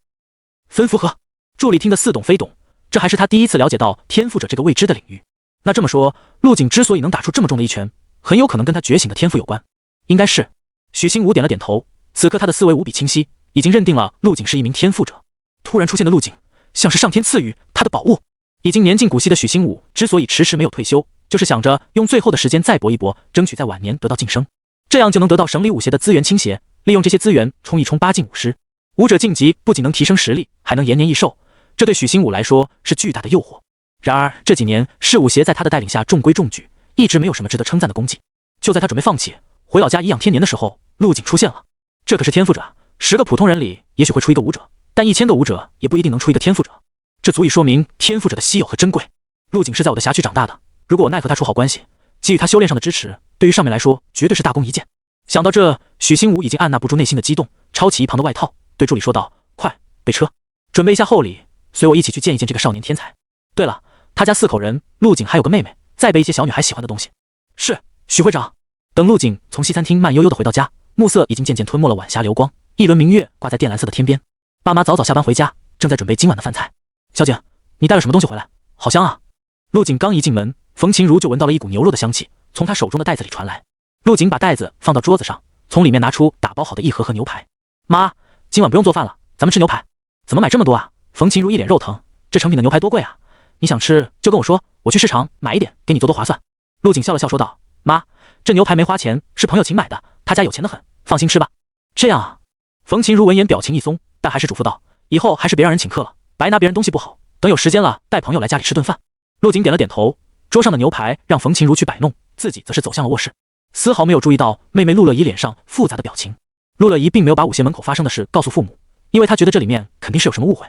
分符合。”助理听得似懂非懂，这还是他第一次了解到天赋者这个未知的领域。那这么说，陆景之所以能打出这么重的一拳，很有可能跟他觉醒的天赋有关。应该是。许新武点了点头，此刻他的思维无比清晰，已经认定了陆景是一名天赋者。突然出现的陆景，像是上天赐予他的宝物。已经年近古稀的许新武之所以迟迟没有退休，就是想着用最后的时间再搏一搏，争取在晚年得到晋升，这样就能得到省里武协的资源倾斜，利用这些资源冲一冲8进武师。武者晋级不仅能提升实力，还能延年益寿，这对许新武来说是巨大的诱惑。然而这几年市武协在他的带领下中规中矩，一直没有什么值得称赞的功绩。就在他准备放弃回老家颐养天年的时候，陆景出现了。这可是天赋者，10个普通人里也许会出一个武者，但1000个武者也不一定能出一个天赋者，这足以说明天赋者的稀有和珍贵。陆景是在我的辖区长大的，如果我奈和他处好关系，给予他修炼上的支持，对于上面来说绝对是大功一件。想到这，许新武已经按捺不住内心的激动，抄起一旁的外套，对助理说道：“快备车，准备一下厚礼，随我一起去见一见这个少年天才。对了，他家4口人，陆景还有个妹妹，再备一些小女孩喜欢的东西。”是，许会长。等陆景从西餐厅慢悠悠地回到家，暮色已经渐渐吞没了晚霞流光，一轮明月挂在靛蓝色的天边。爸妈早早下班回家，正在准备今晚的饭菜。小姐，你带了什么东西回来？好香啊！陆景刚一进门，冯琴如就闻到了一股牛肉的香气从他手中的袋子里传来。陆景把袋子放到桌子上，从里面拿出打包好的一盒盒牛排。妈，今晚不用做饭了，咱们吃牛排。怎么买这么多啊？冯琴如一脸肉疼，这成品的牛排多贵啊！你想吃就跟我说，我去市场买一点，给你做多划算。陆景笑了笑说道：“妈，这牛排没花钱，是朋友请买的，他家有钱的很，放心吃吧。”这样啊。冯琴如闻言表情一松，但还是嘱咐道：“以后还是别让人请客了，白拿别人东西不好，等有时间了带朋友来家里吃顿饭。”陆景点了点头，桌上的牛排让冯琴如去摆弄，自己则是走向了卧室，丝毫没有注意到妹妹陆乐怡脸上复杂的表情。陆乐怡并没有把武协门口发生的事告诉父母，因为她觉得这里面肯定是有什么误会。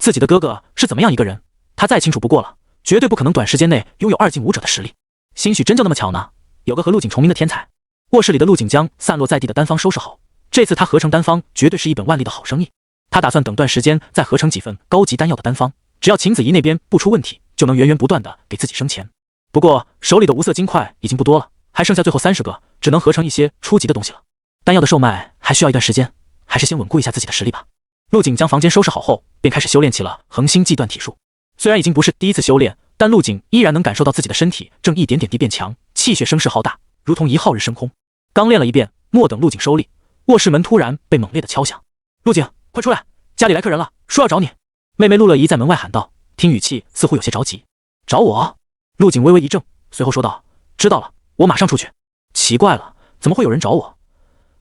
自己的哥哥是怎么样一个人，他再清楚不过了，绝对不可能短时间内拥有2进武者的实力。兴许真就那么巧呢，有个和陆景重名的天才。卧室里的陆景将散落在地的丹方收拾好，这次他合成丹方绝对是一本万利的好生意。他打算等段时间再合成几份高级丹药的丹方，只要秦子怡那边不出问题，就能源源不断的给自己生钱。不过手里的无色金块已经不多了，还剩下最后30个，只能合成一些初级的东西了。丹药的售卖还需要一段时间，还是先稳固一下自己的实力吧。陆景将房间收拾好后，便开始修炼起了恒星计断体术。虽然已经不是第一次修炼，但陆景依然能感受到自己的身体正一点点地变强，气血声势浩大，如同一号日升空。刚练了一遍，莫等陆景收力，卧室门突然被猛烈的敲响。陆景，快出来，家里来客人了，说要找你。妹妹陆乐怡在门外喊道，听语气似乎有些着急。找我？陆景微微一怔，随后说道，知道了，我马上出去。奇怪了，怎么会有人找我？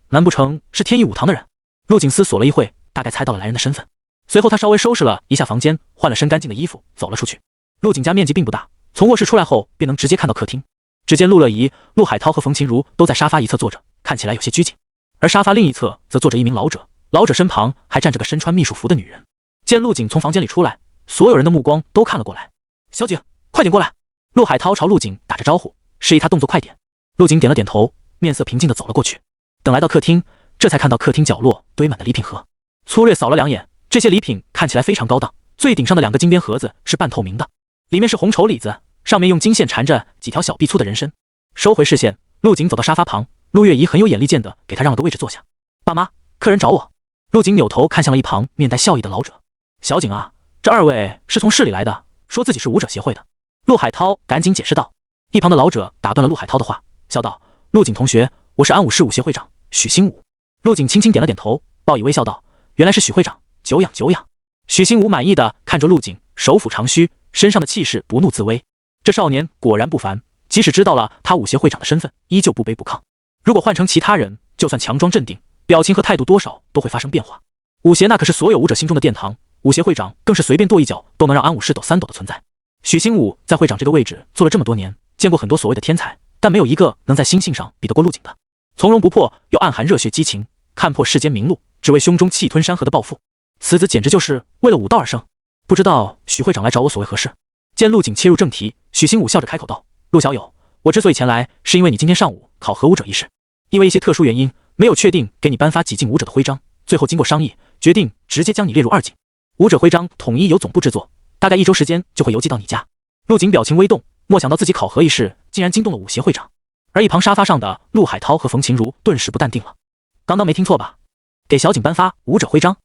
难不成是天意武堂的人？陆景思索了一会，大概猜到了来人的身份。随后他稍微收拾了一下房间，换了身干净的衣服，走了出去。陆景家面积并不大，从卧室出来后便能直接看到客厅。只见陆乐怡、陆海涛和冯琴如都在沙发一侧坐着，看起来有些拘谨。而沙发另一侧则坐着一名老者，老者身旁还站着个身穿秘书服的女人。见陆景从房间里出来，所有人的目光都看了过来。小景，快点过来！陆海涛朝陆景打着招呼，示意他动作快点。陆景点了点头，面色平静地走了过去。等来到客厅，这才看到客厅角落堆满了礼品盒。粗略扫了2眼，这些礼品看起来非常高档。最顶上的2个金边盒子是半透明的，里面是红绸里子，上面用金线缠着几条小臂粗的人参。收回视线，陆景走到沙发旁，陆月怡很有眼力见的给他让了个位置坐下。爸妈，客人找我。陆景扭头看向了一旁面带笑意的老者。小景啊，这2位是从市里来的，说自己是武者协会的。陆海涛赶紧解释道。一旁的老者打断了陆海涛的话，笑道，陆景同学，我是安武市武协会长许新武。陆景轻轻点了点头，报以微笑道，原来是许会长，久仰久仰。许新武满意的看着陆景，手抚长须，身上的气势不怒自威。这少年果然不凡，即使知道了他武协会长的身份，依旧不卑不亢。如果换成其他人，就算强装镇定，表情和态度多少都会发生变化。武协那可是所有武者心中的殿堂，武协会长更是随便跺一脚都能让安武市抖3抖的存在。许新武在会长这个位置做了这么多年，见过很多所谓的天才，但没有一个能在心性上比得过陆景的。从容不迫又暗含热血激情，看破世间名路，只为胸中气吞山河的抱负。此子简直就是为了武道而生。不知道许会长来找我所为何事？见陆景切入正题，许新武笑着开口道，陆小友，我之所以前来，是因为你今天上午考核武者一事，因为一些特殊原因，没有确定给你颁发几进武者的徽章，最后经过商议，决定直接将你列入2进。武者徽章统一由总部制作，大概1周时间就会邮寄到你家。陆景表情微动，莫想到自己考核一事竟然惊动了武协会长。而一旁沙发上的陆海涛和冯琴如顿时不淡定了。刚刚没听错吧？给小景颁发武者徽章，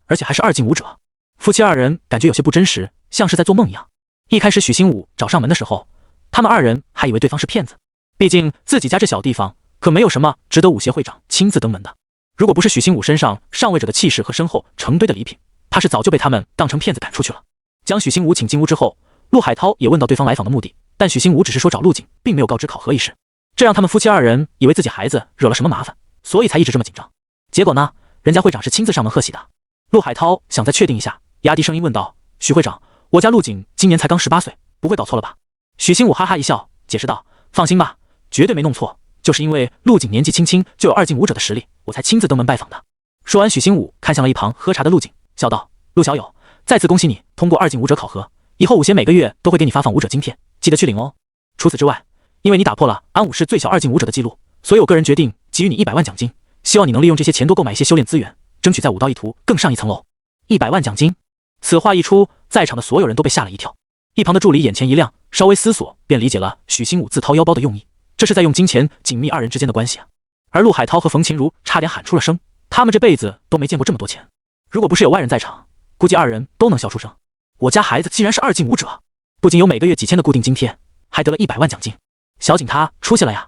而且还是2进武者。夫妻2人感觉有些不真实，像是在做梦一样。一开始许新武找上门的时候，他们2人还以为对方是骗子，毕竟自己家这小地方可没有什么值得武协会长亲自登门的。如果不是许新武身上上位者的气势和身后成堆的礼品，怕是早就被他们当成骗子赶出去了。将许新武请进屋之后，陆海涛也问到对方来访的目的，但许新武只是说找陆景，并没有告知考核一事，这让他们夫妻2人以为自己孩子惹了什么麻烦，所以才一直这么紧张。结果呢，人家会长是亲自上门贺喜的。陆海涛想再确定一下，压低声音问道，许会长，我家陆景今年才刚18岁，不会搞错了吧？许新武哈哈一笑，解释道，放心吧，绝对没弄错，就是因为陆景年纪轻轻就有2进武者的实力，我才亲自登门拜访的。说完，许新武看向了一旁喝茶的陆景，笑道，陆小友，再次恭喜你通过2进武者考核，以后武协每个月都会给你发放武者津贴，记得去领哦。除此之外，因为你打破了安武市最小2进武者的记录，所以我个人决定给予你100万奖金，希望你能利用这些钱多购买一些修炼资源，争取在武道一途更上一层楼。100万奖金！此话一出，在场的所有人都被吓了一跳。一旁的助理眼前一亮，稍微思索便理解了许新武自掏腰包的用意，这是在用金钱紧密2人之间的关系啊。而陆海涛和冯琴如差点喊出了声，他们这辈子都没见过这么多钱，如果不是有外人在场，估计2人都能笑出声。我家孩子竟然是2进武者，不仅有每个月几千的固定津贴，还得了100万奖金。小景他出息了呀，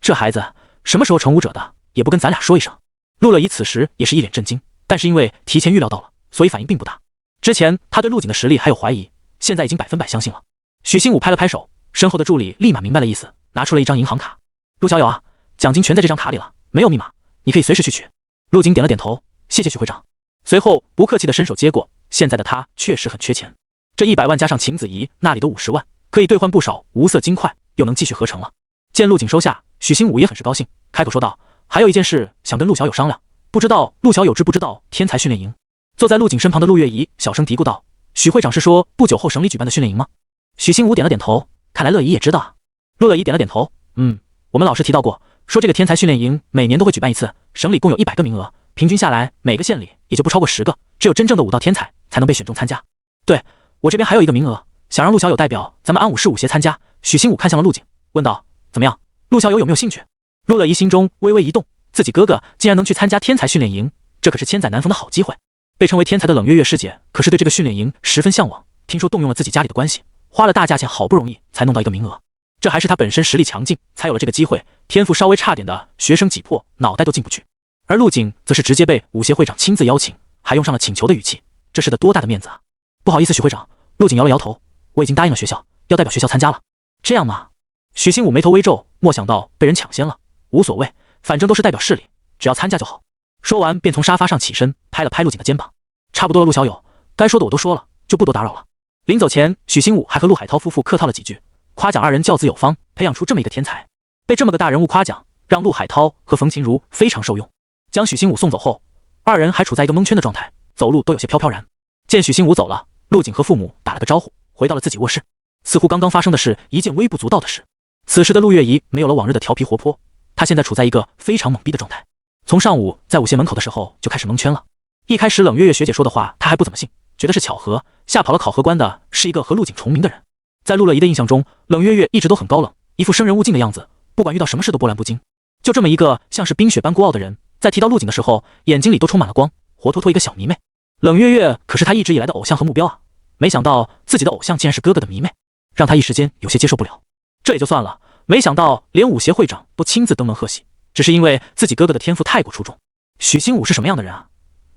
这孩子什么时候成武者的，也不跟咱俩说一声。陆乐怡此时也是一脸震惊，但是因为提前预料到了，所以反应并不大。之前他对陆景的实力还有怀疑，现在已经100%相信了。许新武拍了拍手，身后的助理立马明白了意思，拿出了一张银行卡。陆小友啊，奖金全在这张卡里了，没有密码，你可以随时去取。陆景点了点头，谢谢许会长。随后不客气的伸手接过，现在的他确实很缺钱，这100万加上秦子怡那里的50万，可以兑换不少无色金块，又能继续合成了。见陆景收下，许新武也很是高兴，开口说道，还有一件事想跟陆小友商量，不知道陆小友知不知道天才训练营。坐在陆景身旁的陆月怡小声嘀咕道，许会长是说不久后省里举办的训练营吗？许新武点了点头，看来乐怡也知道啊。陆乐怡点了点头，我们老师提到过，说这个天才训练营每年都会举办一次，省里共有100个名额，平均下来每个县里也就不超过10个，只有真正的武道天才才能被选中参加。对，我这边还有一个名额，想让陆小友代表咱们安武市武协参加。许新武看向了陆景，问道：怎么样，陆小友有没有兴趣？陆乐怡心中微微一动，自己哥哥竟然能去参加天才训练营，这可是千载难逢的好机会。被称为天才的冷月月师姐可是对这个训练营十分向往，听说动用了自己家里的关系，花了大价钱，好不容易才弄到一个名额。这还是他本身实力强劲才有了这个机会，天赋稍微差点的学生挤破脑袋都进不去。而陆景则是直接被武协会长亲自邀请，还用上了请求的语气，这是得多大的面子啊！不好意思，许会长。陆景摇了摇头，我已经答应了学校，要代表学校参加了。这样吗？许新武眉头微皱，莫想到被人抢先了，无所谓，反正都是代表市里，只要参加就好。说完便从沙发上起身，拍了拍陆景的肩膀，差不多了，陆小友，该说的我都说了，就不多打扰了。临走前，许新武还和陆海涛夫妇客套了几句，夸奖二人教子有方，培养出这么一个天才。被这么个大人物夸奖，让陆海涛和冯琴如非常受用。将许新武送走后，二人还处在一个蒙圈的状态，走路都有些飘飘然。见许新武走了，陆景和父母打了个招呼，回到了自己卧室。似乎刚刚发生的是一件微不足道的事。此时的陆月怡没有了往日的调皮活泼，她现在处在一个非常懵逼的状态。从上午在武协门口的时候就开始蒙圈了。一开始冷月月学姐说的话，她还不怎么信，觉得是巧合，吓跑了考核官的是一个和陆景重名的人。在陆乐怡的印象中，冷月月一直都很高冷，一副生人勿近的样子，不管遇到什么事都波澜不惊。就这么一个像是冰雪般孤傲的人，在提到陆景的时候，眼睛里都充满了光，活脱脱一个小迷妹。冷月月可是她一直以来的偶像和目标啊，没想到自己的偶像竟然是哥哥的迷妹，让她一时间有些接受不了。这也就算了，没想到连武协会长都亲自登门贺喜，只是因为自己哥哥的天赋太过出众。许新武是什么样的人啊？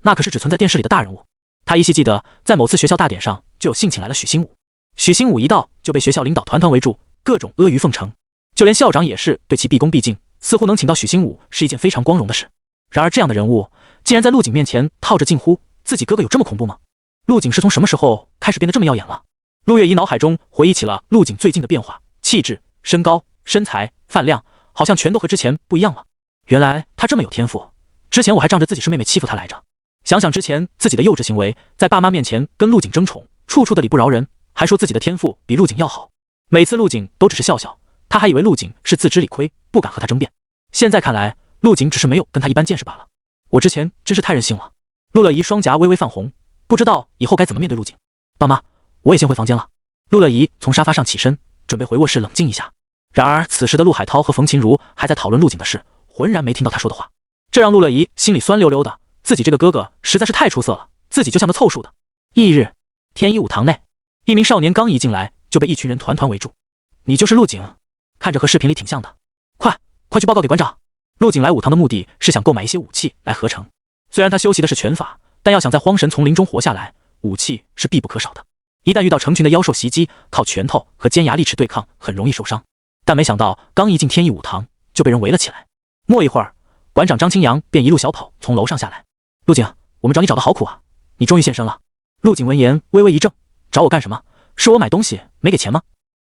那可是只存在电视里的大人物。他依稀记得，在某次学校大典上就有幸请来了许新武。许新武一到就被学校领导团团围住，各种阿谀奉承，就连校长也是对其毕恭毕敬，似乎能请到许新武是一件非常光荣的事。然而这样的人物竟然在陆景面前套着近乎，自己哥哥有这么恐怖吗？陆景是从什么时候开始变得这么耀眼了？陆月怡脑海中回忆起了陆景最近的变化，气质、身高、身材、饭量，好像全都和之前不一样了。原来他这么有天赋，之前我还仗着自己是妹妹欺负他来着。想想之前自己的幼稚行为，在爸妈面前跟陆景争宠，处处的理不饶人，还说自己的天赋比陆景要好。每次陆景都只是笑笑，他还以为陆景是自知理亏，不敢和他争辩。现在看来，陆景只是没有跟他一般见识罢了。我之前真是太任性了。陆乐怡双颊微微泛红，不知道以后该怎么面对陆景。爸妈，我也先回房间了。陆乐怡从沙发上起身，准备回卧室冷静一下。然而此时的陆海涛和冯琴如还在讨论陆景的事，浑然没听到他说的话，这让陆乐怡心里酸溜溜的。自己这个哥哥实在是太出色了，自己就像个凑数的。翌日，天一武堂内，一名少年刚一进来就被一群人团团围住。你就是陆景，看着和视频里挺像的，快去报告给馆长。陆景来武堂的目的是想购买一些武器来合成。虽然他修习的是拳法，但要想在荒神丛林中活下来，武器是必不可少的。一旦遇到成群的妖兽袭击，靠拳头和尖牙利齿对抗很容易受伤。但没想到刚一进天一武堂就被人围了起来。没一会儿，馆长张清扬便一路小跑从楼上下来。陆景，我们找你找得好苦啊，你终于现身了。陆景闻言微微一怔，找我干什么？是我买东西没给钱吗？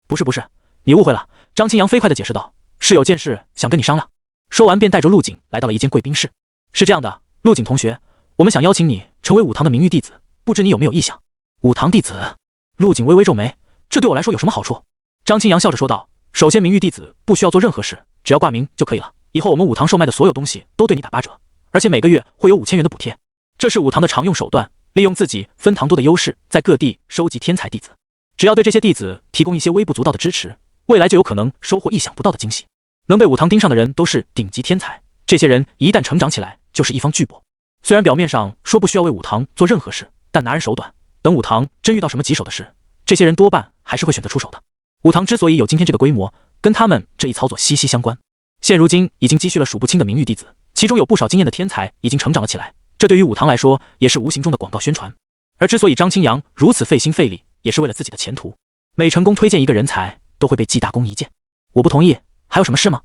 不是，你误会了。张清扬飞快地解释道，是有件事想跟你商量。说完便带着陆景来到了一间贵宾室。是这样的，陆景同学，我们想邀请你成为武堂的名誉弟子，不知你有没有意向？武堂弟子？陆景微微皱眉，这对我来说有什么好处？张清扬笑着说道，首先名誉弟子不需要做任何事，只要挂名就可以了，以后我们武堂售卖的所有东西都对你打8折，而且每个月会有5000元的补贴。这是武堂的常用手段，利用自己分堂多的优势，在各地收集天才弟子。只要对这些弟子提供一些微不足道的支持，未来就有可能收获意想不到的惊喜。能被武堂盯上的人都是顶级天才，这些人一旦成长起来，就是一方巨擘。虽然表面上说不需要为武堂做任何事，但拿人手短，等武堂真遇到什么棘手的事，这些人多半还是会选择出手的。武堂之所以有今天这个规模，跟他们这一操作息息相关。现如今已经积蓄了数不清的名誉弟子，其中有不少经验的天才已经成长了起来，这对于武堂来说也是无形中的广告宣传。而之所以张清扬如此费心费力，也是为了自己的前途。每成功推荐一个人才，都会被记大功一件。我不同意，还有什么事吗？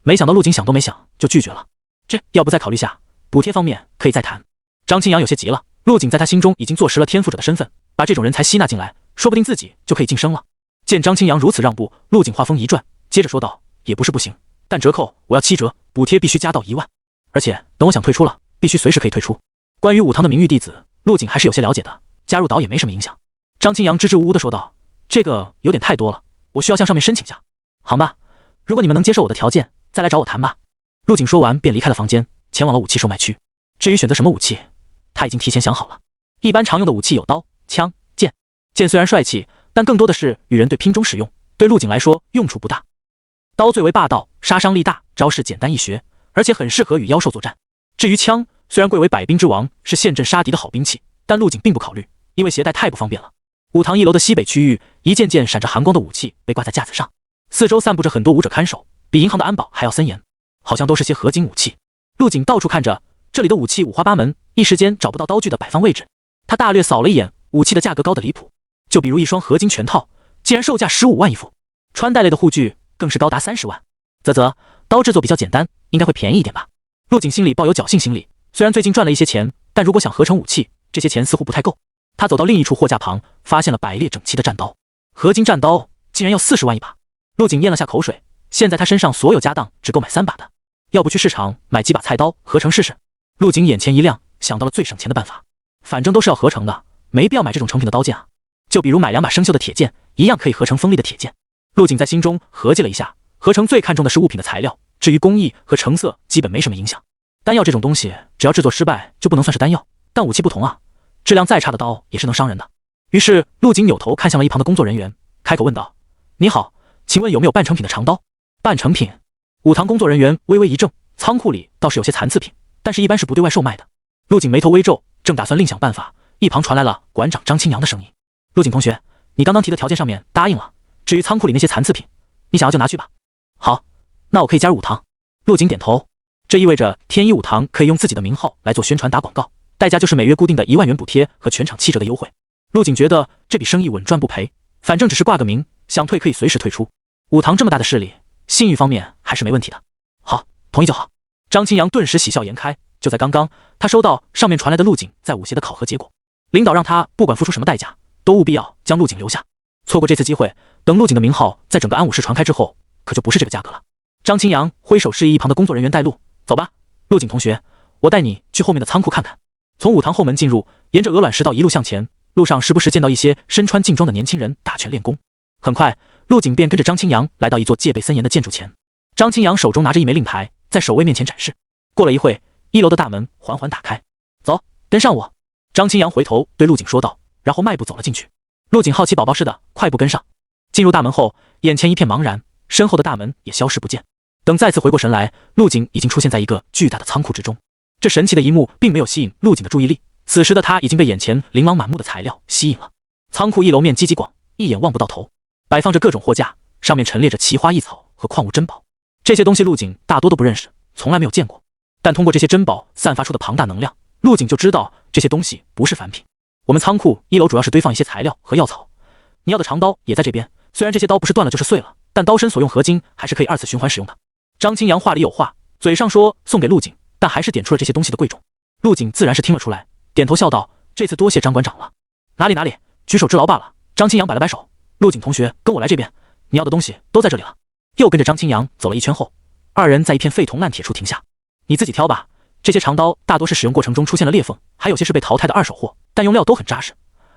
没想到陆景想都没想就拒绝了。这要不再考虑下，补贴方面可以再谈。张清扬有些急了，陆景在他心中已经坐实了天赋者的身份，把这种人才吸纳进来，说不定自己就可以晋升了。见张清扬如此让步，陆景话锋一转，接着说道，也不是不行，但折扣我要7折，补贴必须加到1万，而且等我想退出了，必须随时可以退出。关于武堂的名誉弟子，陆景还是有些了解的，加入岛也没什么影响。张清扬支支吾吾地说道：“这个有点太多了，我需要向上面申请下。好吧，如果你们能接受我的条件，再来找我谈吧。”陆景说完便离开了房间，前往了武器售卖区。至于选择什么武器，他已经提前想好了。一般常用的武器有刀、枪、剑。剑虽然帅气，但更多的是与人对拼中使用，对陆景来说用处不大。刀最为霸道，杀伤力大，招式简单易学，而且很适合与妖兽作战。至于枪，虽然贵为百兵之王，是陷阵杀敌的好兵器，但陆景并不考虑，因为携带太不方便了。武堂一楼的西北区域，一件件闪着寒光的武器被挂在架子上，四周散布着很多武者看守，比银行的安保还要森严，好像都是些合金武器。陆景到处看着，这里的武器五花八门，一时间找不到刀具的摆放位置。他大略扫了一眼，武器的价格高得离谱，就比如一双合金拳套，竟然售价15万一副，穿戴类的护具更是高达30万。刀制作比较简单，应该会便宜一点吧。陆景心里抱有侥幸心理，虽然最近赚了一些钱，但如果想合成武器，这些钱似乎不太够。他走到另一处货架旁，发现了摆列整齐的战刀，合金战刀竟然要40万一把。陆景咽了下口水，现在他身上所有家当只够买3把的，要不去市场买几把菜刀合成试试？陆景眼前一亮，想到了最省钱的办法，反正都是要合成的，没必要买这种成品的刀剑啊。就比如买2把生锈的铁剑，一样可以合成锋利的铁剑。陆景在心中合计了一下，合成最看重的是物品的材料，至于工艺和成色基本没什么影响。丹药这种东西，只要制作失败就不能算是丹药，但武器不同啊，质量再差的刀也是能伤人的。于是陆景扭头看向了一旁的工作人员，开口问道：“你好，请问有没有半成品的长刀？”半成品？武堂工作人员微微一怔，仓库里倒是有些残次品，但是一般是不对外售卖的。陆景眉头微皱，正打算另想办法，一旁传来了馆长张清扬的声音：“陆景同学，你刚刚提的条件上面答应了，至于仓库里那些残次品，你想要就拿去吧。”“好，那我可以加入武堂。”陆景点头，这意味着天一武堂可以用自己的名号来做宣传打广告，代价就是每月固定的1万元补贴和全场7折的优惠。陆景觉得这笔生意稳赚不赔，反正只是挂个名，想退可以随时退出。武堂这么大的势力，信誉方面还是没问题的。好，同意就好。张清扬顿时喜笑颜开。就在刚刚，他收到上面传来的陆景在武协的考核结果，领导让他不管付出什么代价，都务必要将陆景留下。错过这次机会，等陆景的名号在整个安武市传开之后，可就不是这个价格了。张清扬挥手示意一旁的工作人员带路，走吧，陆景同学，我带你去后面的仓库看看。从武堂后门进入，沿着鹅卵石道一路向前，路上时不时见到一些身穿劲装的年轻人打拳练功。很快，陆景便跟着张清扬来到一座戒备森严的建筑前。张清扬手中拿着一枚令牌，在守卫面前展示。过了一会，1楼的大门缓缓打开。走，跟上我。张清扬回头对陆景说道，然后迈步走了进去。陆景好奇宝宝似的快步跟上。进入大门后，眼前一片茫然，身后的大门也消失不见。等再次回过神来，陆景已经出现在一个巨大的仓库之中。这神奇的一幕并没有吸引陆景的注意力，此时的他已经被眼前琳琅满目的材料吸引了。仓库1楼面积极广，一眼望不到头，摆放着各种货架，上面陈列着奇花异草和矿物珍宝。这些东西陆景大多都不认识，从来没有见过，但通过这些珍宝散发出的庞大能量，陆景就知道这些东西不是凡品。我们仓库1楼主要是堆放一些材料和药草，你要的长刀也在这边，虽然这些刀不是断了就是碎了，但刀身所用合金还是可以2次循环使用的。张清扬话里有话，嘴上说送给陆景，但还是点出了这些东西的贵重。陆景自然是听了出来，点头笑道：“这次多谢张馆长了。”“哪里哪里，举手之劳罢了。”张清扬摆了摆手：“陆景同学，跟我来这边，你要的东西都在这里了。”又跟着张清扬走了一圈后，二人在一片废铜烂铁处停下。“你自己挑吧，这些长刀大多是使用过程中出现了裂缝，还有些是被淘汰的二手货，但用料都很扎实，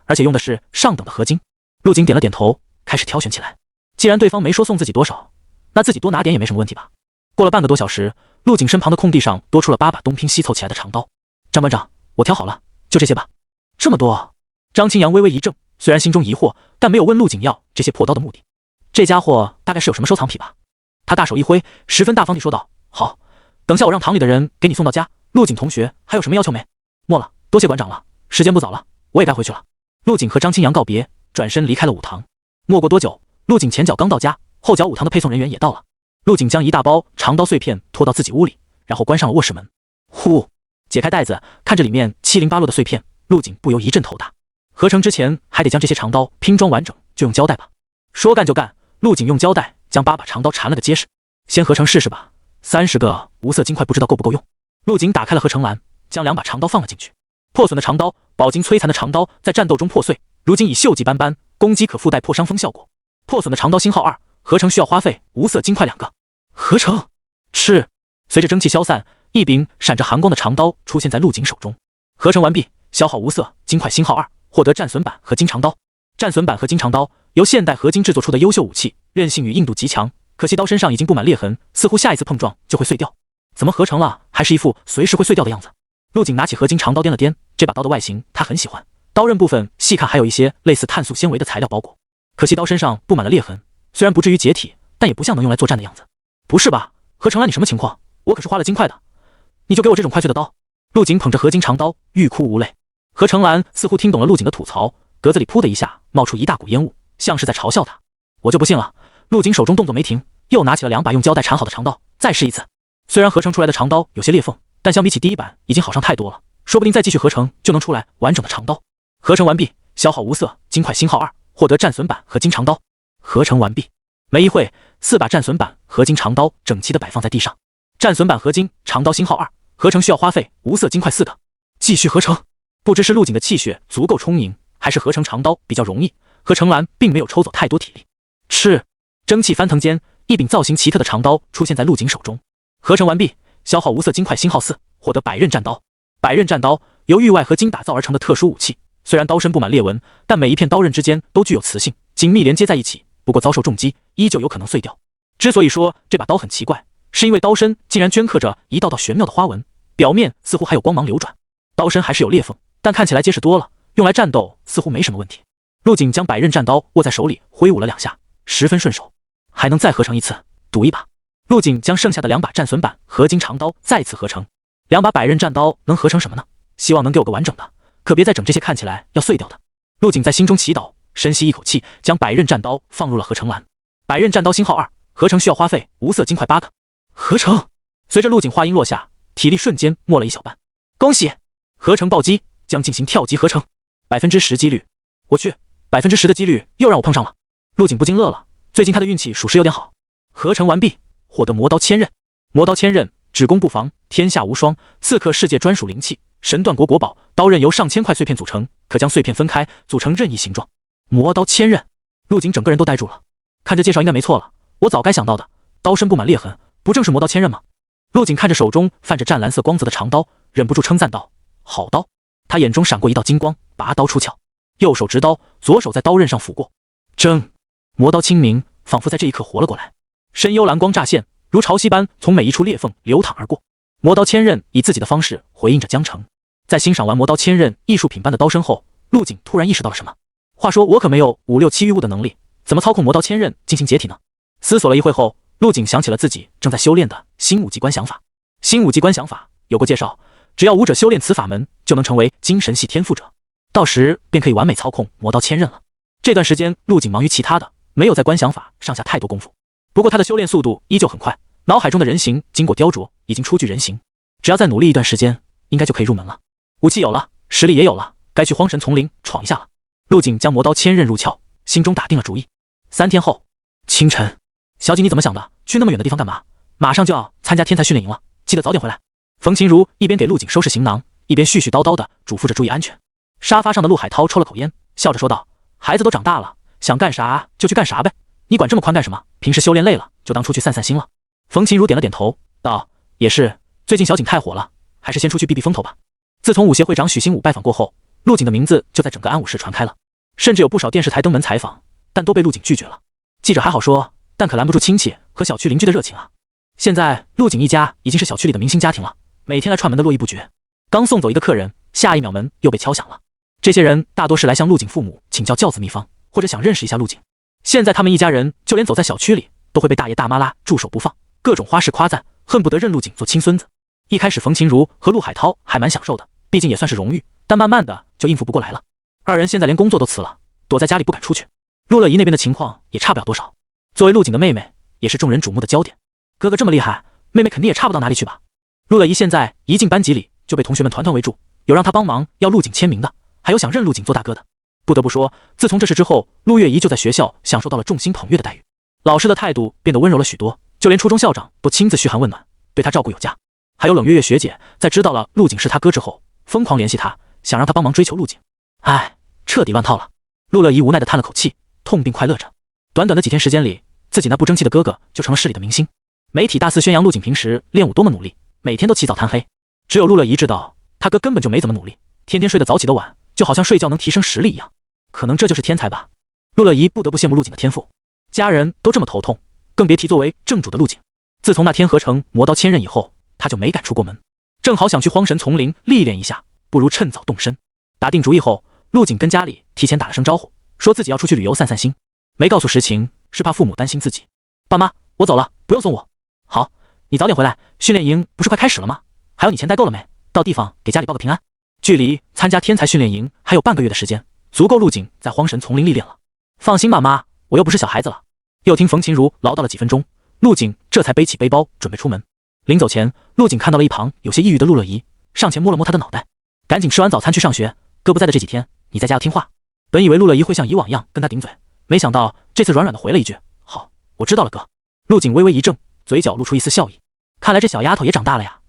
而且用的是上等的合金。”陆景点了点头，开始挑选起来。既然对方没说送自己多少，那自己多拿点也没什么问题吧。过了半个多小时，陆景身旁的空地上多出了8把东拼西凑起来的长刀。“张馆长，我挑好了，就这些吧。”“这么多？”张清扬微微一怔，虽然心中疑惑，但没有问陆景要这些破刀的目的。这家伙大概是有什么收藏癖吧。他大手一挥，十分大方地说道：“好，等下我让堂里的人给你送到家。陆景同学还有什么要求没？”“没了，多谢馆长了，时间不早了，我也该回去了。”陆景和张清扬告别，转身离开了武堂。没过多久，陆景前脚刚到家，后脚武堂的配送人员也到了。陆景将一大包长刀碎片拖到自己屋里，然后关上了卧室门。呼，解开袋子，看着里面七零八落的碎片，陆景不由一阵头大。合成之前还得将这些长刀拼装完整，就用胶带吧。说干就干，陆景用胶带将8把长刀缠了个结实。先合成试试吧，30个无色金块不知道够不够用。陆景打开了合成栏，将2把长刀放了进去。破损的长刀，饱经摧残的长刀在战斗中破碎，如今已锈迹斑斑，攻击可附带破伤风效果。破损的长刀星号2，合成需要花费无色金块2个。合成，是。随着蒸汽消散，一柄闪着寒光的长刀出现在陆景手中。合成完毕，消耗无色金块星号2，获得战损版和金长刀。战损板合金长刀由现代合金制作出的优秀武器，韧性与硬度极强，可惜刀身上已经布满裂痕，似乎下一次碰撞就会碎掉。怎么合成了还是一副随时会碎掉的样子？陆景拿起合金长刀掂了掂，这把刀的外形他很喜欢，刀刃部分细看还有一些类似碳素纤维的材料包裹，可惜刀身上布满了裂痕，虽然不至于解体，但也不像能用来作战的样子。不是吧，合成蓝你什么情况？我可是花了金块的，你就给我这种快碎的刀？陆景捧着合金长刀欲哭无泪。合成蓝似乎听懂了陆景的吐槽，格子里噗的一下冒出一大股烟雾，像是在嘲笑他。我就不信了。陆景手中动作没停，又拿起了2把用胶带缠好的长刀，再试一次。虽然合成出来的长刀有些裂缝，但相比起第一版已经好上太多了，说不定再继续合成就能出来完整的长刀。合成完毕，消耗无色，金块星号2，获得战损板合金长刀。合成完毕。没一会，4把战损板合金长刀整齐地摆放在地上。战损板合金长刀星号2，合成需要花费无色金块4个。继续合成。不知是陆景的气血足够充盈，还是合成长刀比较容易，合成蓝并没有抽走太多体力。是，蒸汽翻腾间，一柄造型奇特的长刀出现在陆景手中。合成完毕，消耗无色金块星号4，获得百刃战刀。百刃战刀由玉外合金打造而成的特殊武器，虽然刀身布满裂纹，但每一片刀刃之间都具有磁性，紧密连接在一起，不过遭受重击依旧有可能碎掉。之所以说这把刀很奇怪，是因为刀身竟然镌刻着一道道玄妙的花纹，表面似乎还有光芒流转。刀身还是有裂缝，但看起来结实多了，用来战斗似乎没什么问题。陆景将百刃战刀握在手里，挥舞了2下，十分顺手。还能再合成一次，赌一把。陆景将剩下的2把战损板合金长刀再次合成。2把百刃战刀能合成什么呢？希望能给我个完整的，可别再整这些看起来要碎掉的。陆景在心中祈祷，深吸一口气，将百刃战刀放入了合成篮。百刃战刀星号2，合成需要花费无色金块8个。合成。随着陆景话音落下，体力瞬间没了一小半。恭喜！合成暴击，将进行跳级合成。10%几率。我去，10%的几率又让我碰上了。陆景不禁乐了，最近他的运气属实有点好。合成完毕，获得魔刀千刃。魔刀千刃，只攻不防，天下无双，刺客世界专属灵器，神断国国宝。刀刃由上千块碎片组成，可将碎片分开，组成任意形状。魔刀千刃，陆景整个人都呆住了。看这介绍应该没错了，我早该想到的。刀身布满裂痕，不正是魔刀千刃吗？陆景看着手中泛着湛蓝色光泽的长刀，忍不住称赞道：“好刀！”他眼中闪过一道金光，拔刀出鞘，右手执刀，左手在刀刃上抚过。铮！魔刀清明，仿佛在这一刻活了过来。深幽蓝光乍现，如潮汐般从每一处裂缝流淌而过。魔刀千刃以自己的方式回应着江城。在欣赏完魔刀千刃艺术品般的刀身后，陆景突然意识到了什么。话说我可没有5、6、7御物的能力，怎么操控魔刀千刃进行解体呢？思索了一会后，陆景想起了自己正在修炼的新武机观想法。新武机观想法有过介绍，只要武者修炼此法门，就能成为精神系天赋者，到时便可以完美操控魔刀千刃了。这段时间陆景忙于其他的，没有在观想法上下太多功夫。不过他的修炼速度依旧很快，脑海中的人形经过雕琢，已经初具人形。只要再努力一段时间，应该就可以入门了。武器有了，实力也有了，该去荒神丛林闯一下了。陆景将魔刀千刃入鞘，心中打定了主意。3天后清晨，小景你怎么想的？去那么远的地方干嘛？马上就要参加天才训练营了，记得早点回来。冯琴如一边给陆景收拾行囊，一边絮絮叨叨的嘱咐着注意安全。沙发上的陆海涛抽了口烟，笑着说道：“孩子都长大了，想干啥就去干啥呗，你管这么宽干什么？平时修炼累了，就当出去散散心了。”冯琴如点了点头，道：“也是，最近小景太火了，还是先出去避避风头吧。”自从武协会长许新武拜访过后，陆景的名字就在整个安武市传开了，甚至有不少电视台登门采访，但都被陆景拒绝了。记者还好说，但可拦不住亲戚和小区邻居的热情啊。现在陆景一家已经是小区里的明星家庭了，每天来串门的络绎不绝。刚送走一个客人，下一秒门又被敲响了。这些人大多是来向陆景父母请教教子秘方，或者想认识一下陆景。现在他们一家人就连走在小区里都会被大爷大妈拉住手不放，各种花式夸赞，恨不得认陆景做亲孙子。一开始冯琴如和陆海涛还蛮享受的，毕竟也算是荣誉，但慢慢的就应付不过来了。二人现在连工作都辞了，躲在家里不敢出去。陆乐怡那边的情况也差不了多少，作为陆景的妹妹，也是众人瞩目的焦点。哥哥这么厉害，妹妹肯定也差不到哪里去吧。陆乐怡现在一进班级里就被同学们团团围住，有让她帮忙要陆景签名的，还有想认陆景做大哥的。不得不说，自从这事之后，陆月怡就在学校享受到了众星捧月的待遇，老师的态度变得温柔了许多，就连初中校长都亲自嘘寒问暖，对她照顾有加。还有冷月月学姐在知道了陆景是她哥之后，疯狂联系他，想让他帮忙追求陆景。唉，彻底乱套了。陆乐怡无奈地叹了口气，痛并快乐着。短短的几天时间里，自己那不争气的哥哥就成了市里的明星。媒体大肆宣扬陆景平时练武多么努力，每天都起早贪黑。只有陆乐怡知道，他哥根本就没怎么努力，天天睡得早起得晚，就好像睡觉能提升实力一样。可能这就是天才吧。陆乐怡不得不羡慕陆景的天赋，家人都这么头痛，更别提作为正主的陆景。自从那天合成魔刀千刃以后，他就没敢出过门，正好想去荒神丛林历练一下，不如趁早动身。打定主意后，陆景跟家里提前打了声招呼，说自己要出去旅游散散心，没告诉实情，是怕父母担心自己。爸妈，我走了，不用送我。好，你早点回来，训练营不是快开始了吗？还有你钱带够了没？到地方给家里报个平安。距离参加天才训练营还有半个月的时间，足够陆景在荒神丛林历练了。放心吧妈，我又不是小孩子了。又听冯琴如唠叨了几分钟，陆景这才背起背包准备出门。临走前，陆景看到了一旁有些抑郁的陆乐怡，上前摸了摸他的脑袋，赶紧吃完早餐去上学，哥不在的这几天你在家要听话。本以为陆乐怡会像以往一样跟他顶嘴，没想到这次软软的回了一句好，我知道了哥。陆景微微一怔，嘴角露出一丝笑意，看来这小丫头也长大了呀。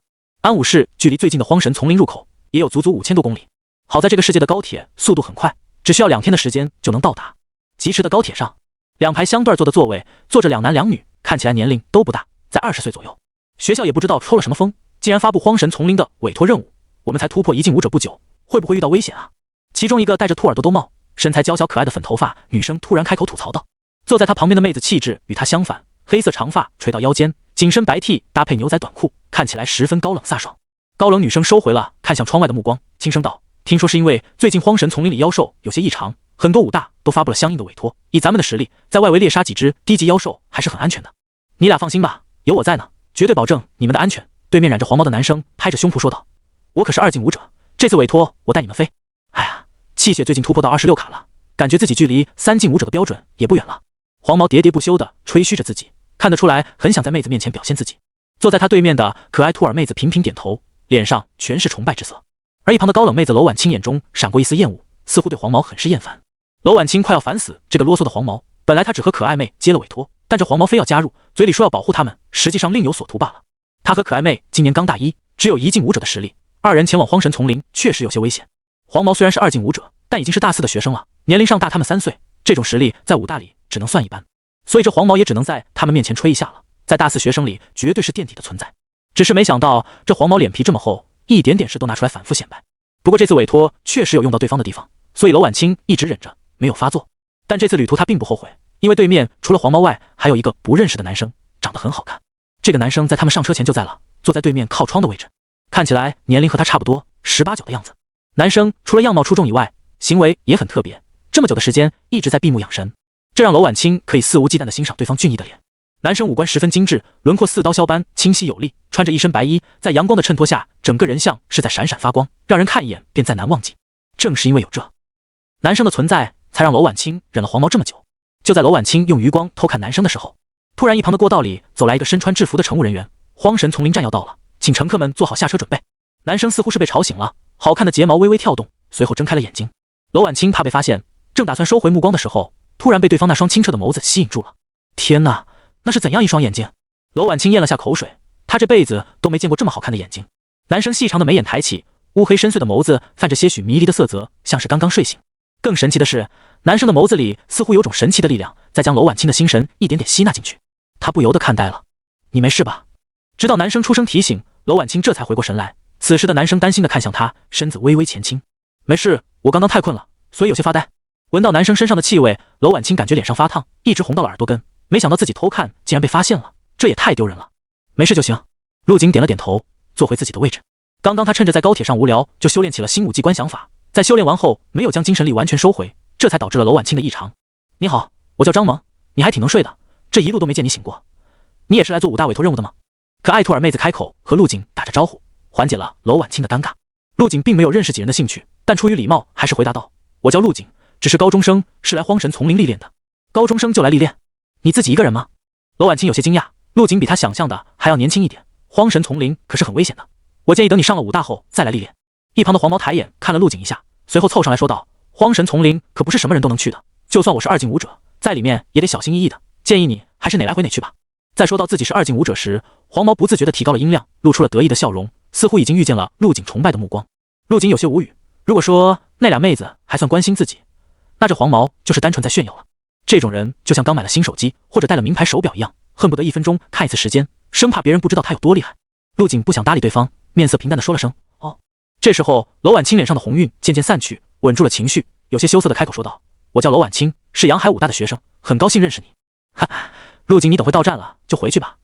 安武市距离最近的荒神丛林入口也有足足5000多公里，好在这个世界的高铁速度很快，只需要2天的时间就能到达。疾驰的高铁上，2排相对坐的座位坐着2男2女，看起来年龄都不大，在20岁左右。学校也不知道抽了什么风，竟然发布荒神丛林的委托任务，我们才突破1进武者不久，会不会遇到危险啊？其中一个戴着兔耳朵兜帽，身材娇小可爱的粉头发女生突然开口吐槽道。坐在她旁边的妹子气质与她相反，黑色长发垂到腰间，紧身白 T 搭配牛仔短裤，看起来十分高冷飒爽。高冷女生收回了看向窗外的目光，轻声道，听说是因为最近荒神丛林里妖兽有些异常，很多武大都发布了相应的委托，以咱们的实力在外围猎杀几只低级妖兽还是很安全的。你俩放心吧，有我在呢，绝对保证你们的安全。对面染着黄毛的男生拍着胸脯说道，我可是2进武者，这次委托我带你们飞。哎呀，气血最近突破到26卡了，感觉自己距离3进武者的标准也不远了。黄毛喋喋不休地吹嘘着自己，看得出来很想在妹子面前表现自己。坐在他对面的可爱兔耳妹子频频点头，脸上全是崇拜之色。而一旁的高冷妹子楼婉清眼中闪过一丝厌恶，似乎对黄毛很是厌烦。楼婉清快要烦死这个啰嗦的黄毛，本来他只和可爱妹接了委托，但这黄毛非要加入，嘴里说要保护他们，实际上另有所图罢了。他和可爱妹今年刚大1，只有1进武者的实力，2人前往荒神丛林确实有些危险。黄毛虽然是2进武者，但已经是大4的学生了，年龄上大他们3岁，这种实力在武大里只能算一般，所以这黄毛也只能在他们面前吹一下了，在大4学生里绝对是垫底的存在。只是没想到这黄毛脸皮这么厚，一点点事都拿出来反复显摆。不过这次委托确实有用到对方的地方，所以楼婉清一直忍着没有发作。但这次旅途他并不后悔，因为对面除了黄毛外还有一个不认识的男生，长得很好看。这个男生在他们上车前就在了，坐在对面靠窗的位置，看起来年龄和他差不多，18、19的样子。男生除了样貌出众以外，行为也很特别，这么久的时间一直在闭目养神，这让楼婉清可以肆无忌惮地欣赏对方俊逸的脸。男生五官十分精致，轮廓似刀削般清晰有力，穿着一身白衣，在阳光的衬托下，整个人像是在闪闪发光，让人看一眼便再难忘记。正是因为有这男生的存在，才让楼婉清忍了黄毛这么久。就在楼婉清用余光偷看男生的时候，突然一旁的过道里走来一个身穿制服的乘务人员，荒神丛林站要到了，请乘客们做好下车准备。男生似乎是被吵醒了，好看的睫毛微微跳动，随后睁开了眼睛。楼婉清怕被发现，正打算收回目光的时候，突然被对方那双清澈的眸子吸引住了。天哪，那是怎样一双眼睛？楼婉清咽了下口水，她这辈子都没见过这么好看的眼睛。男生细长的眉眼抬起，乌黑深邃的眸子泛着些许迷离的色泽，像是刚刚睡醒。更神奇的是，男生的眸子里似乎有种神奇的力量，在将楼婉清的心神一点点吸纳进去。他不由得看呆了。你没事吧？直到男生出声提醒，楼婉清这才回过神来。此时的男生担心地看向他，身子微微前倾。没事，我刚刚太困了，所以有些发呆。闻到男生身上的气味，楼婉清感觉脸上发烫，一直红到了耳朵根。没想到自己偷看竟然被发现了，这也太丢人了。没事就行。陆景点了点头，坐回自己的位置。刚刚他趁着在高铁上无聊，就修炼起了新武技观想法，在修炼完后没有将精神力完全收回，这才导致了楼婉清的异常。你好，我叫张萌，你还挺能睡的，这一路都没见你醒过。你也是来做武大委托任务的吗？可爱兔儿妹子开口和陆景打着招呼，缓解了楼婉清的尴尬。陆景并没有认识几人的兴趣，但出于礼貌还是回答道，我叫陆景，只是高中生，是来荒神丛林历练的。高中生就来历练？你自己一个人吗？楼婉清有些惊讶，陆景比他想象的还要年轻一点，荒神丛林可是很危险的，我建议等你上了武大后再来历练。一旁的黄毛抬眼看了陆景一下，随后凑上来说道，荒神丛林可不是什么人都能去的，就算我是2进武者，在里面也得小心翼翼的，建议你还是哪来回哪去吧。在说到自己是2进武者时，黄毛不自觉地提高了音量，露出了得意的笑容，似乎已经遇见了陆景崇拜的目光。陆景有些无语，如果说那俩妹子还算关心自己，那这黄毛就是单纯在炫耀了。这种人就像刚买了新手机或者戴了名牌手表一样，恨不得1分钟看一次时间，生怕别人不知道他有多厉害。陆景不想搭理对方，面色平淡地说了声哦。这时候楼婉清脸上的红晕渐渐散去，稳住了情绪，有些羞涩地开口说道，我叫楼婉清，是阳海武大的学生，很高兴认识你。哈，陆景，你等会到站了就回去吧。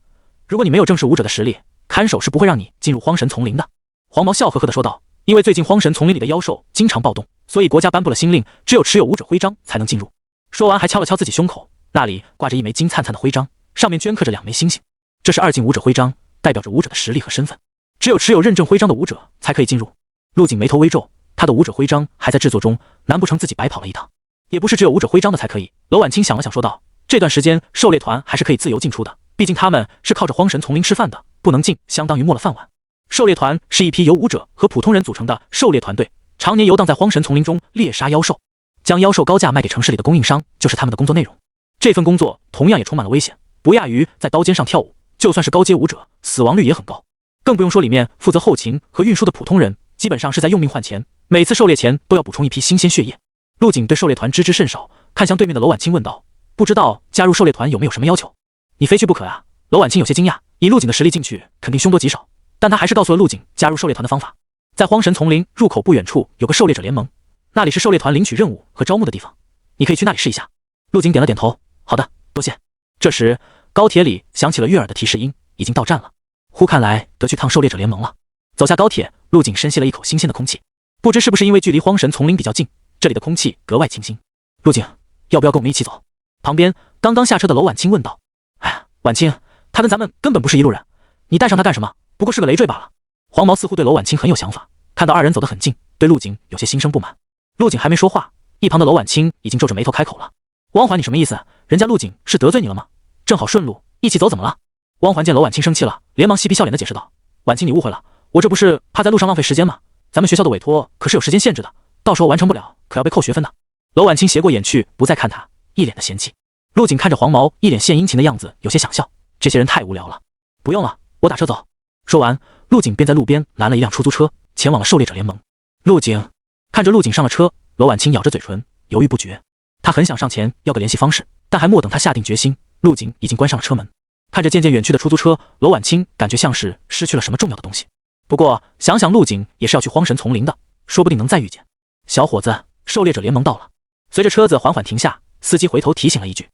如果你没有正式武者的实力，看守是不会让你进入荒神丛林的。黄毛笑呵呵地说道。因为最近荒神丛林里的妖兽经常暴动，所以国家颁布了新令，只有持有武者徽章才能进入。说完还敲了敲自己胸口，那里挂着一枚金灿灿的徽章，上面镌刻着2枚星星。这是2进武者徽章，代表着武者的实力和身份，只有持有认证徽章的武者才可以进入。陆景眉头微皱，他的武者徽章还在制作中，难不成自己白跑了一趟？也不是只有武者徽章的才可以。楼婉清想了想说道，这段时间狩猎团还是可以自由进出的，毕竟他们是靠着荒神丛林吃饭的，不能进相当于没了饭碗。狩猎团是一批由武者和普通人组成的狩猎团队，常年游荡在荒神丛林中猎杀妖兽，将妖兽高价卖给城市里的供应商，就是他们的工作内容。这份工作同样也充满了危险，不亚于在刀尖上跳舞，就算是高阶武者，死亡率也很高。更不用说里面负责后勤和运输的普通人，基本上是在用命换钱，每次狩猎前都要补充一批新鲜血液。陆景对狩猎团知之甚少，看向对面的楼婉清问道，不知道加入狩猎团有没有什么要求？你非去不可啊。楼婉清有些惊讶，以陆景的实力进去肯定凶多吉少，但他还是告诉了陆景加入狩猎团的方法。在荒神丛林入口不远处有个狩猎者联盟，那里是狩猎团领取任务和招募的地方，你可以去那里试一下。陆景点了点头，好的，多谢。这时高铁里响起了悦耳的提示音，已经到站了。呼，看来得去趟狩猎者联盟了。走下高铁，陆景深吸了一口新鲜的空气，不知是不是因为距离荒神丛林比较近，这里的空气格外清新。陆景，要不要跟我们一起走？旁边刚刚下车的楼婉清问道。哎呀，婉清，他跟咱们根本不是一路人，你带上他干什么？不过是个累赘罢了。黄毛似乎对楼婉清很有想法，看到2人走得很近，对陆景有些心生不满。陆景还没说话，一旁的楼婉清已经皱着眉头开口了。汪环，你什么意思？人家陆景是得罪你了吗？正好顺路一起走怎么了？汪环见楼婉清生气了，连忙嬉皮笑脸的解释道，婉清你误会了，我这不是怕在路上浪费时间吗？咱们学校的委托可是有时间限制的，到时候完成不了可要被扣学分的。楼婉清斜过眼去，不再看他，一脸的嫌弃。陆景看着黄毛一脸献殷勤的样子，有些想笑，这些人太无聊了。不用了，我打车走。说完，陆景便在路边拦了一辆出租车，前往了狩猎者联盟。陆景看着陆景上了车，楼婉清咬着嘴唇，犹豫不决。他很想上前要个联系方式，但还没等他下定决心，陆景已经关上了车门。看着渐渐远去的出租车，楼婉清感觉像是失去了什么重要的东西。不过想想陆景也是要去荒神丛林的，说不定能再遇见。小伙子，狩猎者联盟到了。随着车子缓缓停下，司机回头提醒了一句。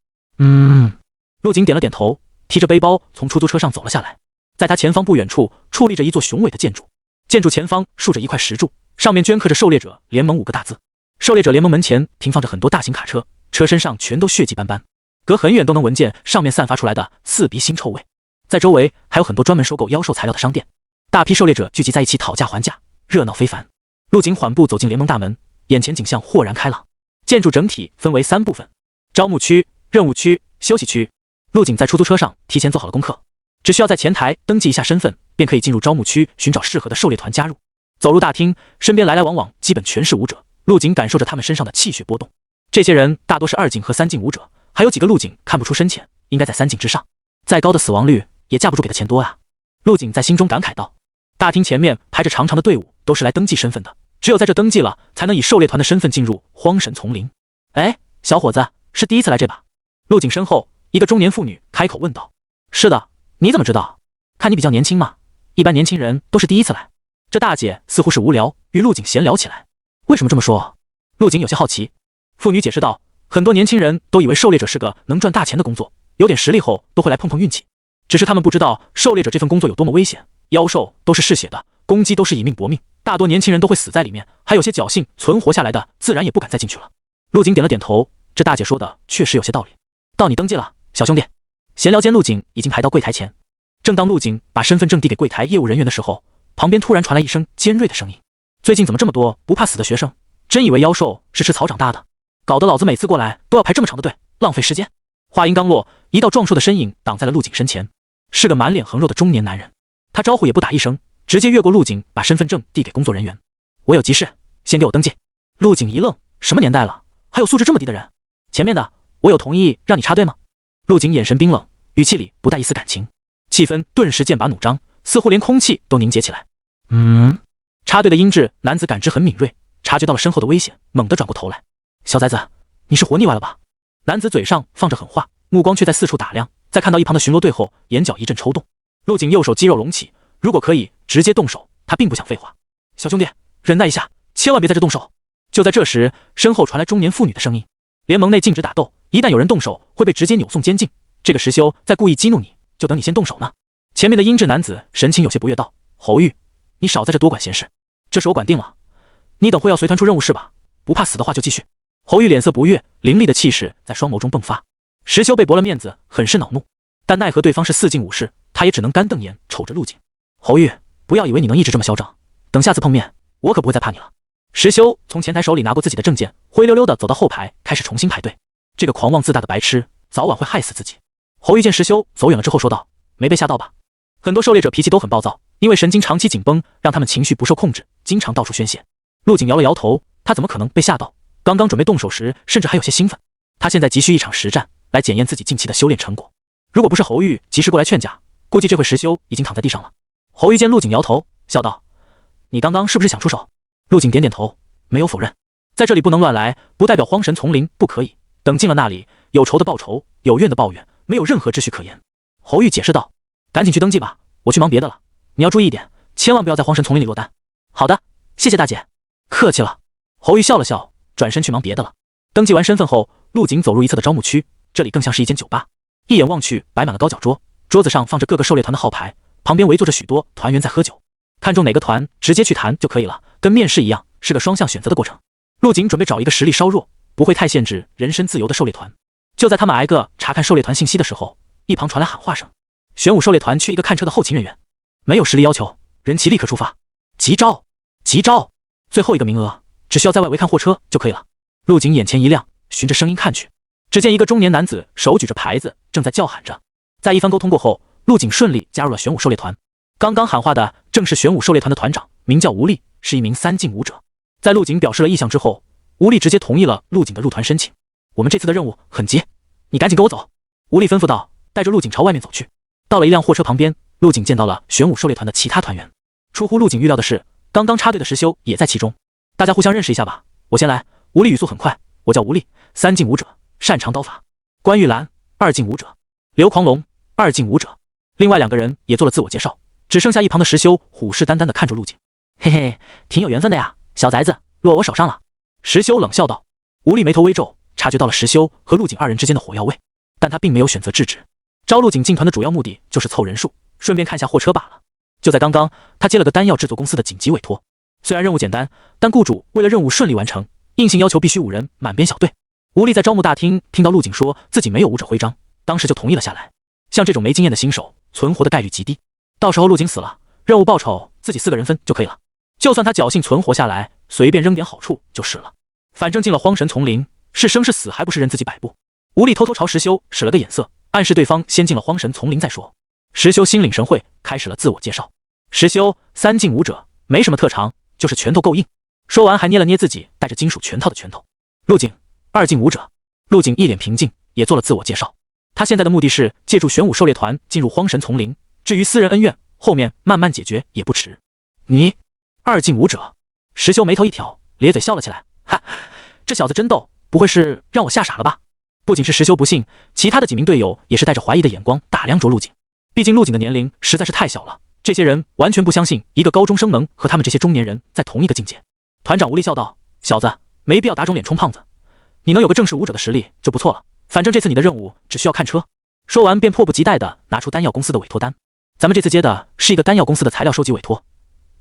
陆景点了点头，提着背包从出租车上走了下来。在他前方不远处矗立着一座雄伟的建筑，建筑前方竖着一块石柱，上面镌刻着狩猎者联盟5个大字。狩猎者联盟门前停放着很多大型卡车，车身上全都血迹斑斑，隔很远都能闻见上面散发出来的刺鼻腥臭味。在周围还有很多专门收购妖兽材料的商店，大批狩猎者聚集在一起讨价还价，热闹非凡。陆景缓步走进联盟大门，眼前景象豁然开朗。建筑整体分为3部分：招募区、任务区、休息区。陆景在出租车上提前做好了功课，只需要在前台登记一下身份，便可以进入招募区寻找适合的狩猎团加入。走入大厅，身边来来往往基本全是武者，陆景感受着他们身上的气血波动。这些人大多是2进和3进武者，还有几个陆景看不出深浅，应该在3进之上。再高的死亡率也架不住给的钱多啊！陆景在心中感慨道。大厅前面排着长长的队伍，都是来登记身份的，只有在这登记了，才能以狩猎团的身份进入荒神丛林。哎，小伙子，是第一次来这吧？陆景身后一个中年妇女开口问道。是的，你怎么知道？看你比较年轻嘛，一般年轻人都是第一次来。这大姐似乎是无聊，与陆景闲聊起来。为什么这么说？陆景有些好奇。妇女解释道，很多年轻人都以为狩猎者是个能赚大钱的工作，有点实力后都会来碰碰运气。只是他们不知道狩猎者这份工作有多么危险，妖兽都是嗜血的，攻击都是以命搏命，大多年轻人都会死在里面，还有些侥幸存活下来的，自然也不敢再进去了。陆景点了点头，这大姐说的确实有些道理。到你登记了，小兄弟。闲聊间，陆景已经排到柜台前。正当陆景把身份证递给柜台业务人员的时候，旁边突然传来一声尖锐的声音：最近怎么这么多不怕死的学生？真以为妖兽是吃草长大的？搞得老子每次过来都要排这么长的队，浪费时间。话音刚落，一道壮硕的身影挡在了陆景身前，是个满脸横肉的中年男人。他招呼也不打一声，直接越过陆景，把身份证递给工作人员。我有急事，先给我登记。陆景一愣，什么年代了，还有素质这么低的人？前面的我有同意让你插队吗？陆景眼神冰冷，语气里不带一丝感情，气氛顿时剑拔弩张，似乎连空气都凝结起来。插队的英质男子感知很敏锐，察觉到了身后的危险，猛地转过头来。小崽子，你是活腻歪了吧？男子嘴上放着狠话，目光却在四处打量，在看到一旁的巡逻队后，眼角一阵抽动。陆景右手肌肉隆起，如果可以直接动手，他并不想废话。小兄弟，忍耐一下，千万别在这动手。就在这时，身后传来中年妇女的声音。联盟内禁止打斗，一旦有人动手，会被直接扭送监禁。这个石修在故意激怒你，就等你先动手呢。前面的英质男子神情有些不悦道：“侯玉，你少在这多管闲事，这事我管定了。你等会要随团出任务是吧？不怕死的话就继续。”侯玉脸色不悦，凌厉的气势在双眸中迸发。石修被驳了面子，很是恼怒，但奈何对方是4进武士，他也只能干瞪眼瞅着陆景。侯玉，不要以为你能一直这么嚣张，等下次碰面，我可不会再怕你了。石修从前台手里拿过自己的证件，灰溜溜的走到后排，开始重新排队。这个狂妄自大的白痴，早晚会害死自己。侯玉见石修走远了之后说道：“没被吓到吧？”很多狩猎者脾气都很暴躁，因为神经长期紧绷，让他们情绪不受控制，经常到处宣泄。陆景摇了摇头，他怎么可能被吓到？刚刚准备动手时，甚至还有些兴奋。他现在急需一场实战，来检验自己近期的修炼成果。如果不是侯玉及时过来劝架，估计这会石修已经躺在地上了。侯玉见陆景摇头，笑道：“你刚刚是不是想出手？”陆景点点头，没有否认。在这里不能乱来，不代表荒神丛林不可以。等进了那里，有仇的报仇，有怨的抱怨，没有任何秩序可言。侯玉解释道：“赶紧去登记吧，我去忙别的了。你要注意一点，千万不要在荒神丛林里落单。”“好的，谢谢大姐。”“客气了。”侯玉笑了笑，转身去忙别的了。登记完身份后，陆景走入一侧的招募区，这里更像是一间酒吧。一眼望去，摆满了高脚桌，桌子上放着各个狩猎团的号牌，旁边围坐着许多团员在喝酒。看中哪个团，直接去谈就可以了，跟面试一样，是个双向选择的过程。陆景准备找一个实力稍弱，不会太限制人身自由的狩猎团。就在他们挨个查看狩猎团信息的时候，一旁传来喊话声：“玄武狩猎团缺一个看车的后勤人员，没有实力要求，人齐立刻出发，急招，急招！最后一个名额，只需要在外围看货车就可以了。”陆景眼前一亮，循着声音看去，只见一个中年男子手举着牌子，正在叫喊着。在一番沟通过后，陆景顺利加入了玄武狩猎团。刚刚喊话的正是玄武狩猎团的团长，名叫吴力，是一名3进武者。在陆景表示了意向之后，吴力直接同意了陆景的入团申请。“我们这次的任务很急，你赶紧跟我走。”吴力吩咐道，带着陆景朝外面走去。到了一辆货车旁边，陆景见到了玄武狩猎团的其他团员。出乎陆景预料的是，刚刚插队的石修也在其中。大家互相认识一下吧，我先来。吴力语速很快，我叫吴力，3进武者，擅长刀法。关玉兰，2进武者。刘狂龙，2进武者。另外2个人也做了自我介绍，只剩下一旁的石修虎视眈眈地看着陆景。“嘿嘿，挺有缘分的呀，小崽子，落我手上了。”石修冷笑道。吴力眉头微皱，察觉到了石修和陆景2人之间的火药味，但他并没有选择制止。招陆景进团的主要目的就是凑人数，顺便看下货车罢了。就在刚刚，他接了个丹药制作公司的紧急委托。虽然任务简单，但雇主为了任务顺利完成，硬性要求必须5人满编小队。吴力在招募大厅听到陆景说自己没有武者徽章，当时就同意了下来。像这种没经验的新手，存活的概率极低，到时候陆景死了，任务报酬自己4个人分就可以了。就算他侥幸存活下来，随便扔点好处就是了。反正进了荒神丛林，是生是死还不是任自己摆布。吴力偷偷朝石修使了个眼色，暗示对方先进了荒神丛林再说。石修心领神会，开始了自我介绍。石修3进武者，没什么特长，就是拳头够硬。说完还捏了捏自己带着金属拳套的拳头。陆景2进武者。陆景一脸平静，也做了自我介绍。他现在的目的是借助玄武狩猎团进入荒神丛林，至于私人恩怨，后面慢慢解决也不迟。你2进武者。石修眉头一挑，咧嘴笑了起来。哈，这小子真逗，不会是让我吓傻了吧？不仅是石修不信，其他的几名队友也是带着怀疑的眼光打量着陆景。毕竟陆景的年龄实在是太小了，这些人完全不相信一个高中生能和他们这些中年人在同一个境界。团长吴力笑道：“小子，没必要打肿脸充胖子，你能有个正式武者的实力就不错了。反正这次你的任务只需要看车。”说完便迫不及待地拿出丹药公司的委托单。咱们这次接的是一个丹药公司的材料收集委托，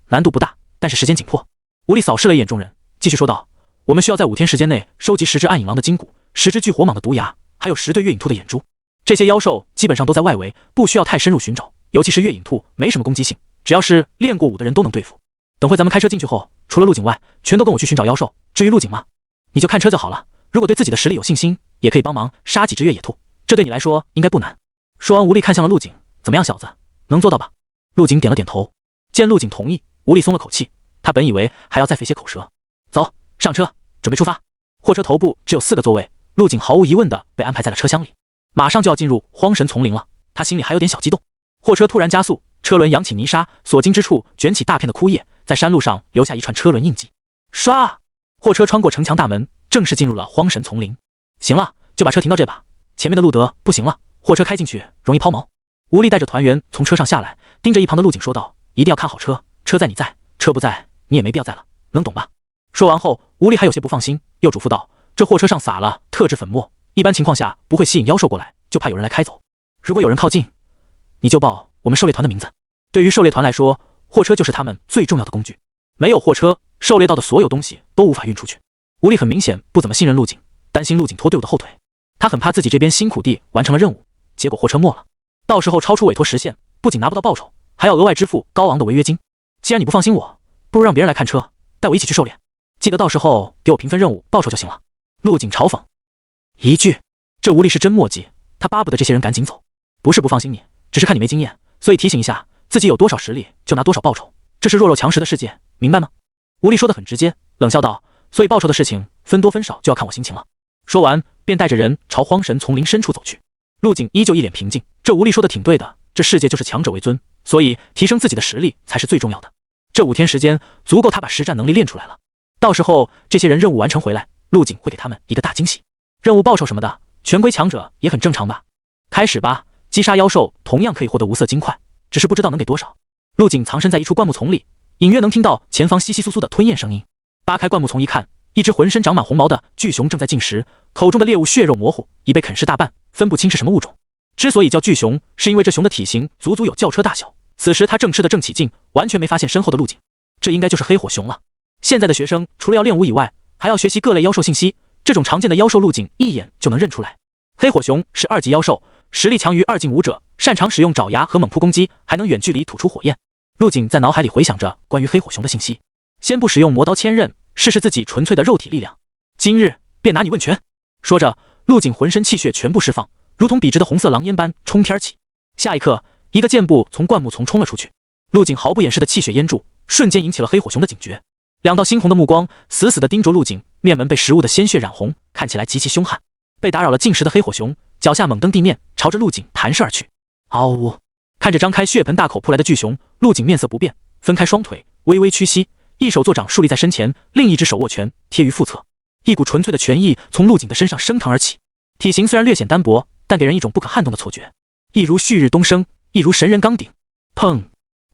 难度不大，但是时间紧迫。吴力扫视了一眼众人，继续说道：“我们需要在5天时间内收集10只暗影狼的筋骨，10只巨火蟒的毒牙，还有10对月影兔的眼珠。这些妖兽基本上都在外围，不需要太深入寻找，尤其是月影兔没什么攻击性，只要是练过武的人都能对付。等会咱们开车进去后，除了陆景外，全都跟我去寻找妖兽。至于陆景嘛，你就看车就好了。如果对自己的实力有信心，也可以帮忙杀几只月野兔，这对你来说应该不难。”说完，吴力看向了陆景：“怎么样，小子，能做到吧？”陆景点了点头。见陆景同意，吴力松了口气。他本以为还要再费些口舌。走，上车，准备出发。货车头部只有4个座位，陆景毫无疑问地被安排在了车厢里。马上就要进入荒神丛林了，他心里还有点小激动。货车突然加速，车轮扬起泥沙，所经之处卷起大片的枯叶，在山路上留下一串车轮印记。唰，货车穿过城墙大门，正式进入了荒神丛林。行了，就把车停到这吧，前面的路德不行了，货车开进去容易抛锚。吴力带着团员从车上下来，盯着一旁的陆景说道：“一定要看好车，车在你在，车不在你也没必要在了，能懂吧？”说完后，吴力还有些不放心，又嘱咐道：“这货车上撒了特制粉末，一般情况下不会吸引妖兽过来，就怕有人来开走。如果有人靠近，你就报我们狩猎团的名字。对于狩猎团来说，货车就是他们最重要的工具。没有货车，狩猎到的所有东西都无法运出去。吴力很明显不怎么信任陆景，担心陆景拖队伍的后腿。他很怕自己这边辛苦地完成了任务，结果货车没了，到时候超出委托时限，不仅拿不到报酬，还要额外支付高昂的违约金。既然你不放心我，不如让别人来看车，带我一起去狩猎。记得到时候给我平分任务报酬就行了。陆景嘲讽一句，这吴力是真墨迹，他巴不得这些人赶紧走。不是不放心你，只是看你没经验，所以提醒一下，自己有多少实力就拿多少报酬，这是弱肉强食的世界，明白吗？吴力说得很直接，冷笑道，所以报酬的事情分多分少就要看我心情了。说完便带着人朝荒神丛林深处走去。陆景依旧一脸平静，这吴力说的挺对的，这世界就是强者为尊，所以提升自己的实力才是最重要的。这5天时间足够他把实战能力练出来了，到时候这些人任务完成回来，陆景会给他们一个大惊喜。任务报酬什么的全归强者也很正常吧。开始吧，击杀妖兽同样可以获得无色金块，只是不知道能给多少。陆景藏身在一处灌木丛里，隐约能听到前方窸窸窣窣的吞咽声音。扒开灌木丛一看，一只浑身长满红毛的巨熊正在进食，口中的猎物血肉模糊，已被啃噬大半，分不清是什么物种。之所以叫巨熊，是因为这熊的体型足足有轿车大小。此时他正吃得正起劲，完全没发现身后的陆景，这应该就是黑火熊了。现在的学生除了要练武以外，还要学习各类妖兽信息，这种常见的妖兽陆景一眼就能认出来。黑火熊是2级妖兽，实力强于2进武者，擅长使用爪牙和猛扑攻击，还能远距离吐出火焰。陆景在脑海里回想着关于黑火熊的信息，先不使用魔刀千刃，试试自己纯粹的肉体力量，今日便拿你问拳。说着，陆景浑身气血全部释放，如同笔直的红色狼烟般冲天起。下一刻，一个箭步从灌木丛冲了出去，陆景毫不掩饰的气血淹注，瞬间引起了黑火熊的警觉。2道猩红的目光死死地盯着陆景，面门被食物的鲜血染红，看起来极其凶悍。被打扰了进食的黑火熊脚下猛蹬地面，朝着陆景弹射而去。嗷呜！看着张开血盆大口扑来的巨熊，陆景面色不变，分开双腿，微微屈膝，一手作掌竖立在身前，另一只手握拳贴于腹侧，一股纯粹的拳意从陆景的身上升腾而起。体型虽然略显单薄，但给人一种不可撼动的错觉，一如旭日东升，一如神人刚鼎。砰！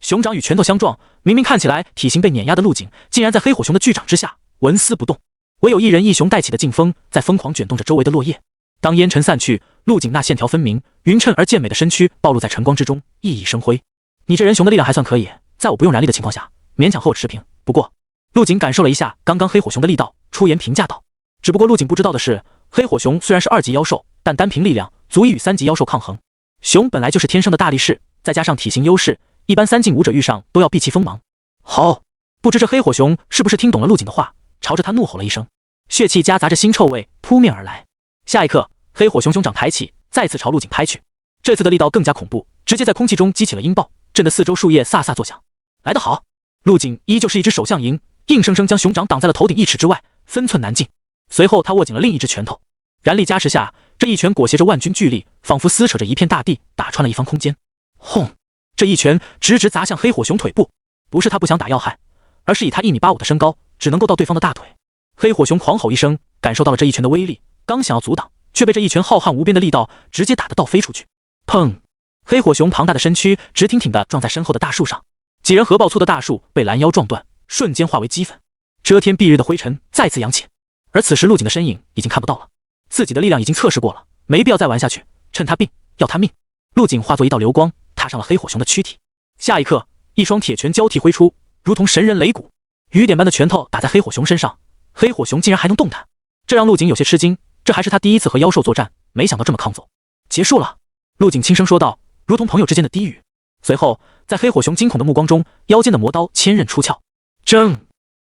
熊掌与拳头相撞，明明看起来体型被碾压的陆景，竟然在黑火熊的巨掌之下纹丝不动，唯有一人一熊带起的劲风在疯狂卷动着周围的落叶。当烟尘散去，陆景那线条分明、匀称而健美的身躯暴露在晨光之中，熠熠生辉。你这人熊的力量还算可以，在我不用燃力的情况下，勉强和我持平。不过，陆景感受了一下刚刚黑火熊的力道，出言评价道。只不过陆景不知道的是，黑火熊虽然是2级妖兽，但单凭力量足以与3级妖兽抗衡。熊本来就是天生的大力士，再加上体型优势，一般3进武者遇上都要避其锋芒。好，不知这黑火熊是不是听懂了陆景的话，朝着他怒吼了一声，血气夹杂着腥臭味扑面而来。下一刻，黑火熊熊掌抬起，再次朝陆景拍去。这次的力道更加恐怖，直接在空气中激起了音爆，震得四周树叶飒飒作响。来得好！陆景依旧是一只手相迎，硬生生将熊掌挡在了头顶1尺之外，分寸难进。随后他握紧了另一只拳头，燃力加持下，这一拳裹挟着万钧巨力，仿佛撕扯着一片大地，打穿了一方空间。轰！这一拳直直砸向黑火熊腿部。不是他不想打要害，而是以他1.85米的身高，只能够到对方的大腿。黑火熊狂吼一声，感受到了这一拳的威力，刚想要阻挡，却被这一拳浩瀚无边的力道直接打得倒飞出去。砰！黑火熊庞大的身躯直挺挺地撞在身后的大树上，几人合抱粗的大树被拦腰撞断，瞬间化为齑粉。遮天蔽日的灰尘再次扬起，而此时陆景的身影已经看不到了。自己的力量已经测试过了，没必要再玩下去，趁他病要他命。陆景化作一道流光，踏上了黑火熊的躯体。下一刻，一双铁拳交替挥出，如同神人擂鼓，雨点般的拳头打在黑火熊身上，黑火熊竟然还能动弹，这让陆景有些吃惊。这还是他第一次和妖兽作战，没想到这么抗揍。结束了，陆景轻声说道，如同朋友之间的低语。随后，在黑火熊惊恐的目光中，腰间的魔刀千刃出鞘，铮！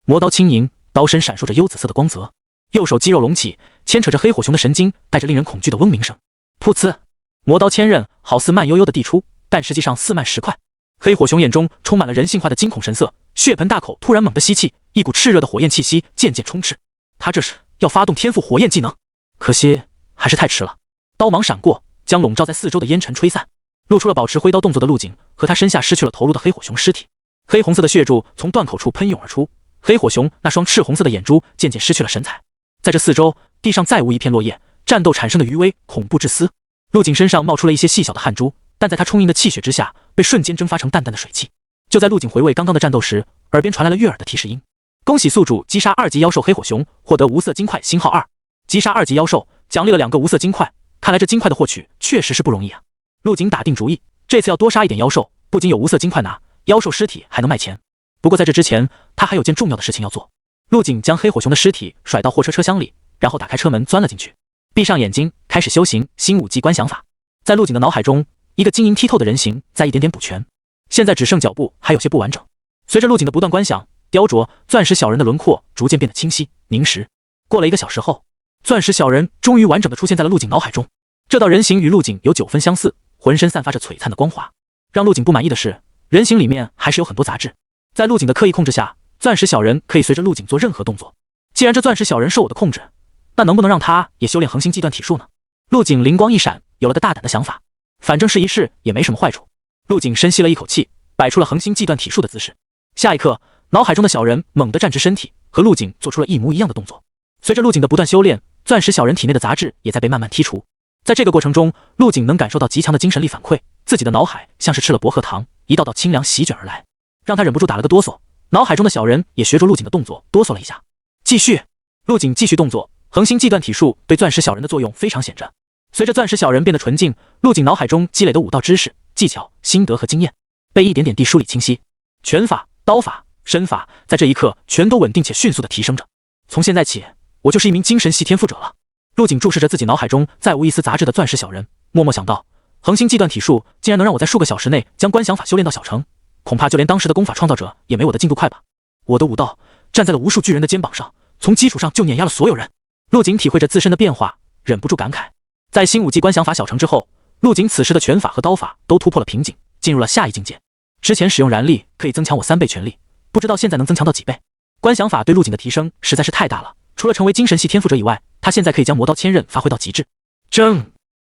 魔刀轻盈，刀身闪烁着幽紫色的光泽，右手肌肉隆起，牵扯着黑火熊的神经，带着令人恐惧的嗡鸣声。噗呲！魔刀千刃好似慢悠悠的递出，但实际上似慢时快。黑火熊眼中充满了人性化的惊恐神色，血盆大口突然猛地吸气，一股炽热的火焰气息渐渐充斥。他这是要发动天赋火焰技能，可惜还是太迟了。刀芒闪过，将笼罩在四周的烟尘吹散，露出了保持挥刀动作的陆景和他身下失去了头颅的黑火熊尸体。黑红色的血柱从断口处喷涌而出，黑火熊那双赤红色的眼珠渐渐失去了神采。在这四周，地上再无一片落叶，战斗产生的余威恐怖至死。陆景身上冒出了一些细小的汗珠，但在他充盈的气血之下，被瞬间蒸发成淡淡的水汽。就在陆景回味刚刚的战斗时，耳边传来了悦耳的提示音：恭喜宿主击杀2级妖兽黑火熊，获得无色金块星号2。击杀2级妖兽，奖励了2个无色金块，看来这金块的获取确实是不容易啊。陆景打定主意，这次要多杀一点妖兽，不仅有无色金块拿，妖兽尸体还能卖钱。不过在这之前，他还有件重要的事情要做。陆景将黑火熊的尸体甩到货车车厢里，然后打开车门钻了进去，闭上眼睛开始修行新武技观想法。在陆景的脑海中，一个晶莹剔透的人形在一点点补全，现在只剩脚部还有些不完整。随着陆景的不断观想，雕琢，钻石小人的轮廓逐渐变得清晰凝实。过了1个小时后，钻石小人终于完整的出现在了陆景脑海中。这道人形与陆景有9分相似，浑身散发着璀璨的光华。让陆景不满意的是，人形里面还是有很多杂质。在陆景的刻意控制下，钻石小人可以随着陆景做任何动作。既然这钻石小人受我的控制，那能不能让他也修炼恒星际断体术呢？陆景灵光一闪，有了个大胆的想法。反正试一试也没什么坏处。陆景深吸了一口气，摆出了恒星际断体术的姿势。下一刻，脑海中的小人猛地站直身体，和陆景做出了一模一样的动作。随着陆景的不断修炼，钻石小人体内的杂质也在被慢慢剔除。在这个过程中，陆景能感受到极强的精神力反馈，自己的脑海像是吃了薄荷糖，一道道清凉席卷而来，让他忍不住打了个哆嗦。脑海中的小人也学着陆景的动作哆嗦了一下。继续，陆景继续动作。恒星际断体术对钻石小人的作用非常显著。随着钻石小人变得纯净，陆景脑海中积累的武道知识、技巧、心得和经验被一点点地梳理清晰。拳法、刀法、身法在这一刻全都稳定且迅速地提升着。从现在起，我就是一名精神系天赋者了。陆景注视着自己脑海中再无一丝杂质的钻石小人，默默想到，恒星际断体术竟然能让我在数个小时内将观想法修炼到小成，恐怕就连当时的功法创造者也没我的进度快吧。我的武道站在了无数巨人的肩膀上，从基础上就碾压了所有人。陆景体会着自身的变化，忍不住感慨。在新武技观想法小成之后，陆景此时的拳法和刀法都突破了瓶颈，进入了下一境界。之前使用燃力可以增强我3倍全力，不知道现在能增强到几倍。观想法对陆景的提升实在是太大了，除了成为精神系天赋者以外，他现在可以将魔刀千刃发挥到极致。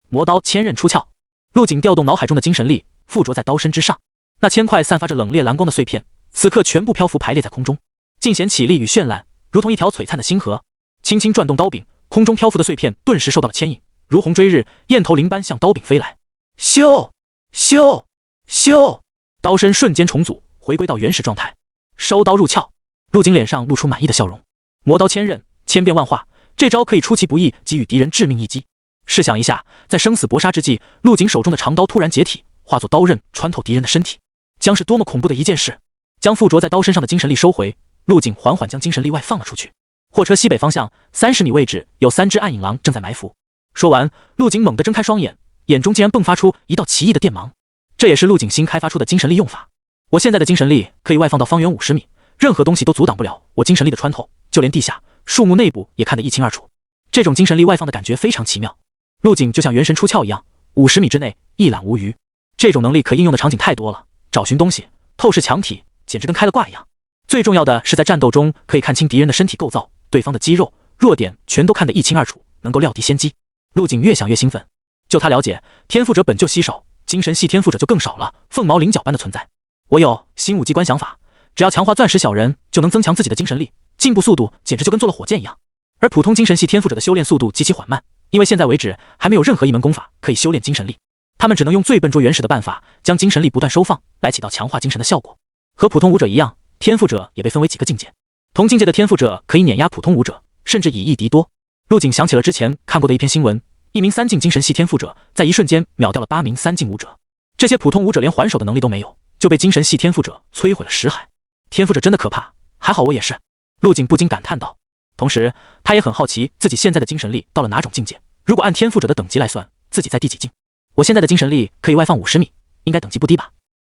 魔刀千刃出鞘，陆景调动脑海中的精神力，附着在刀身之上。那千块散发着冷冽蓝光的碎片，此刻全部漂浮排列在空中，尽显绮丽与绚烂，如同一条璀璨的星河。轻轻转动刀柄，空中漂浮的碎片顿时受到了牵引，如虹追日，焰头鳞般向刀柄飞来。咻咻咻，刀身瞬间重组，回归到原始状态。收刀入鞘，陆景脸上露出满意的笑容。魔刀千刃，千变万化，这招可以出其不意给予敌人致命一击。试想一下，在生死搏杀之际，陆景手中的长刀突然解体，化作刀刃穿透敌人的身体，将是多么恐怖的一件事。将附着在刀身上的精神力收回，陆景缓缓将精神力外放了出去。货车西北方向30米位置有3只暗影狼正在埋伏。说完，陆景猛地睁开双眼，眼中竟然迸发出一道奇异的电芒。这也是陆景新开发出的精神力用法。我现在的精神力可以外放到方圆50米，任何东西都阻挡不了我精神力的穿透，就连地下树木内部也看得一清二楚。这种精神力外放的感觉非常奇妙，陆景就像元神出窍一样，50米之内一览无余。这种能力可应用的场景太多了，找寻东西、透视墙体，简直跟开了挂一样。最重要的是在战斗中可以看清敌人的身体构造，对方的肌肉、弱点全都看得一清二楚，能够料敌先机。陆景越想越兴奋。就他了解，天赋者本就稀少，精神系天赋者就更少了，凤毛麟角般的存在。我有新武技观想法，只要强化钻石小人，就能增强自己的精神力，进步速度简直就跟坐了火箭一样。而普通精神系天赋者的修炼速度极其缓慢，因为现在为止还没有任何一门功法可以修炼精神力，他们只能用最笨拙原始的办法，将精神力不断收放，来起到强化精神的效果。和普通武者一样，天赋者也被分为几个境界，同境界的天赋者可以碾压普通武者，甚至以一敌多。陆景想起了之前看过的一篇新闻，一名3境精神系天赋者在一瞬间秒掉了8名3境武者，这些普通武者连还手的能力都没有，就被精神系天赋者摧毁了识海。天赋者真的可怕，还好我也是。陆景不禁感叹道。同时他也很好奇自己现在的精神力到了哪种境界，如果按天赋者的等级来算，自己在第几境？我现在的精神力可以外放50米，应该等级不低吧。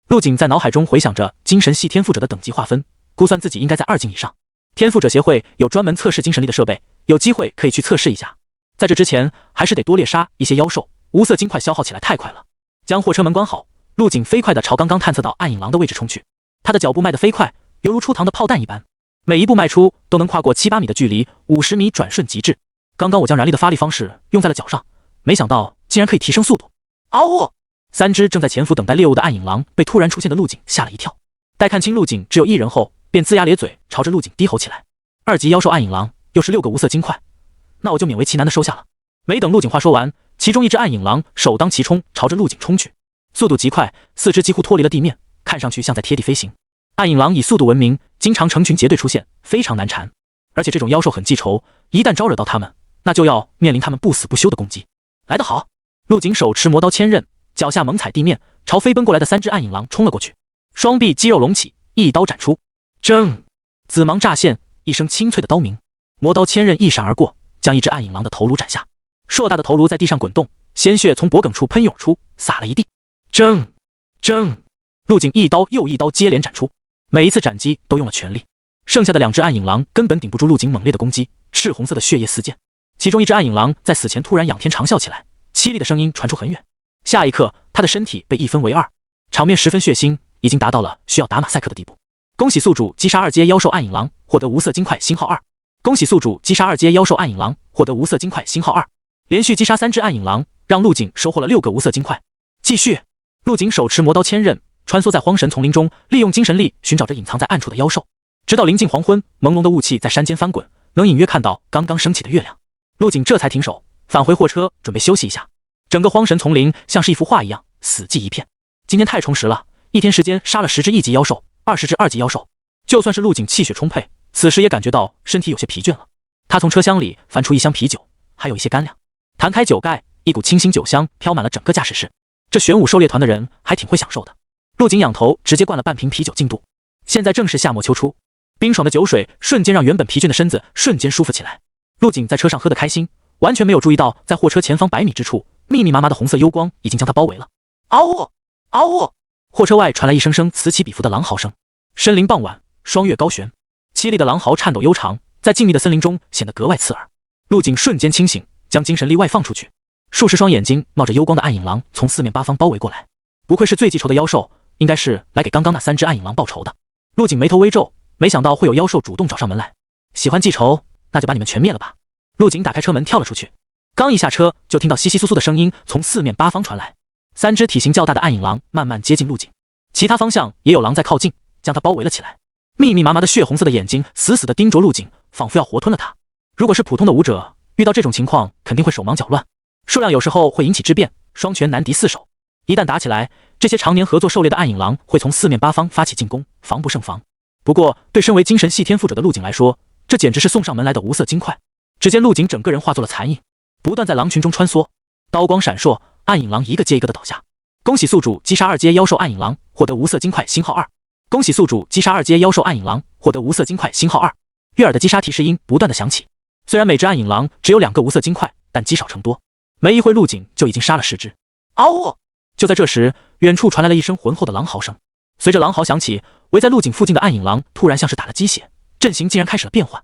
陆景在脑海中回想着精神系天赋者的等级划分，估算自己应该在2境以上。天赋者协会有专门测试精神力的设备，有机会可以去测试一下。在这之前还是得多猎杀一些妖兽，无色金块消耗起来太快了。将货车门关好，陆景飞快地朝刚刚探测到暗影狼的位置冲去。他的脚步迈得飞快，犹如出膛的炮弹一般，每一步迈出都能跨过7、8米的距离，50米转瞬即至。刚刚我将燃力的发力方式用在了脚上，没想到竟然可以提升速度。嗷呜！3只正在潜伏等待猎物的暗影狼被突然出现的陆景吓了一跳，待看清陆景只有1人后，便龇牙咧嘴朝着陆景低吼起来。2级妖兽暗影狼又是6个无色金块，那我就勉为其难的收下了。没等陆景话说完，其中一只暗影狼首当其冲朝着陆景冲去，速度极快，4肢几乎脱离了地面，看上去像在贴地飞行。暗影狼以速度闻名，经常成群结队出现，非常难缠。而且这种妖兽很记仇，一旦招惹到他们，那就要面临他们不死不休的攻击。来得好！陆景手持魔刀千仞，脚下猛踩地面，朝飞奔过来的3只暗影狼冲了过去，双臂肌肉隆起，一刀斩出。铮！紫芒乍现，一声清脆的刀鸣，魔刀千仞一闪而过，将一只暗影狼的头颅斩下。硕大的头颅在地上滚动，鲜血从脖颈处喷涌出，洒了一地。铮！铮！陆景一刀又一刀接连斩出，每一次斩击都用了全力。剩下的2只暗影狼根本顶不住陆景猛烈的攻击，赤红色的血液四溅。其中一只暗影狼在死前突然仰天长啸起来，凄厉的声音传出很远。下一刻，他的身体被一分为二，场面十分血腥，已经达到了需要打马赛克的地步。恭喜宿主击杀2阶妖兽暗影狼，获得无色金块星号2。恭喜宿主击杀2阶妖兽暗影狼，获得无色金块星号2。连续击杀3只暗影狼，让陆景收获了6个无色金块。继续，陆景手持魔刀千仞，穿梭在荒神丛林中，利用精神力寻找着隐藏在暗处的妖兽。直到临近黄昏，朦胧的雾气在山间翻滚，能隐约看到刚刚升起的月亮。陆景这才停手，返回货车，准备休息一下。整个荒神丛林像是一幅画一样，死寂一片。今天太充实了，一天时间杀了10只1级妖兽，20只2级妖兽。就算是陆景气血充沛，此时也感觉到身体有些疲倦了。他从车厢里翻出一箱啤酒，还有一些干粮，弹开酒盖，一股清新酒香飘满了整个驾驶室。这玄武狩猎团的人还挺会享受的。陆景仰头直接灌了半瓶啤酒进肚。现在正是夏末秋初，冰爽的酒水瞬间让原本疲倦的身子瞬间舒服起来。陆景在车上喝得开心，完全没有注意到在货车前方100米之处，密密麻麻的红色幽光已经将他包围了。嗷呜嗷呜！货车外传来一声声此起彼伏的狼嚎声。深林傍晚，双月高悬，凄厉的狼嚎颤抖悠长，在静谧的森林中显得格外刺耳。陆景瞬间清醒，将精神力外放出去，数十双眼睛冒着幽光的暗影狼从四面八方包围过来。不愧是最记仇的妖兽，应该是来给刚刚那3只暗影狼报仇的。陆景眉头微皱，没想到会有妖兽主动找上门来。喜欢记仇，那就把你们全灭了吧。陆景打开车门跳了出去，刚一下车就听到窸窸窣窣的声音从四面八方传来。3只体型较大的暗影狼慢慢接近陆景，其他方向也有狼在靠近，将他包围了起来。密密麻麻的血红色的眼睛死死地盯着陆景，仿佛要活吞了他。如果是普通的武者，遇到这种情况肯定会手忙脚乱，数量有时候会引起质变，双拳难敌4手。一旦打起来，这些常年合作狩猎的暗影狼会从四面八方发起进攻，防不胜防。不过对身为精神系天赋者的陆景来说，这简直是送上门来的无色金块。只见陆景整个人化作了残影，不断在狼群中穿梭，刀光闪烁，暗影狼一个接一个的倒下。恭喜宿主击杀2阶妖兽暗影狼，获得无色金块星号2。恭喜宿主击杀2阶妖兽暗影狼，获得无色金块星号2。悦耳的击杀提示音不断的响起。虽然每只暗影狼只有2个无色金块，但积少成多，没一会陆景就已经杀了10只。嗷呜！就在这时，远处传来了一声浑厚的狼嚎声。随着狼嚎响起，围在陆景附近的暗影狼突然像是打了鸡血，阵型竟然开始了变换。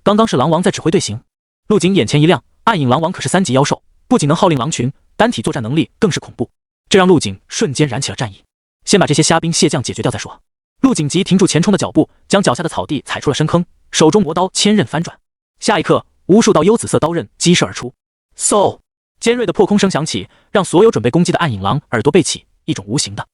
刚刚是狼王在指挥队形，陆景眼前一亮，暗影狼王可是3级妖兽，不仅能号令狼群，单体作战能力更是恐怖，这让陆景瞬间燃起了战意。先把这些虾兵蟹将解决掉再说。陆景急停住前冲的脚步，将脚下的草地踩出了深坑，手中魔刀千仞翻转。下一刻，无数道幽紫色刀刃激射而出，嗖！尖锐的破空声响起，让所有准备攻击的暗影狼耳朵背起，一种无形的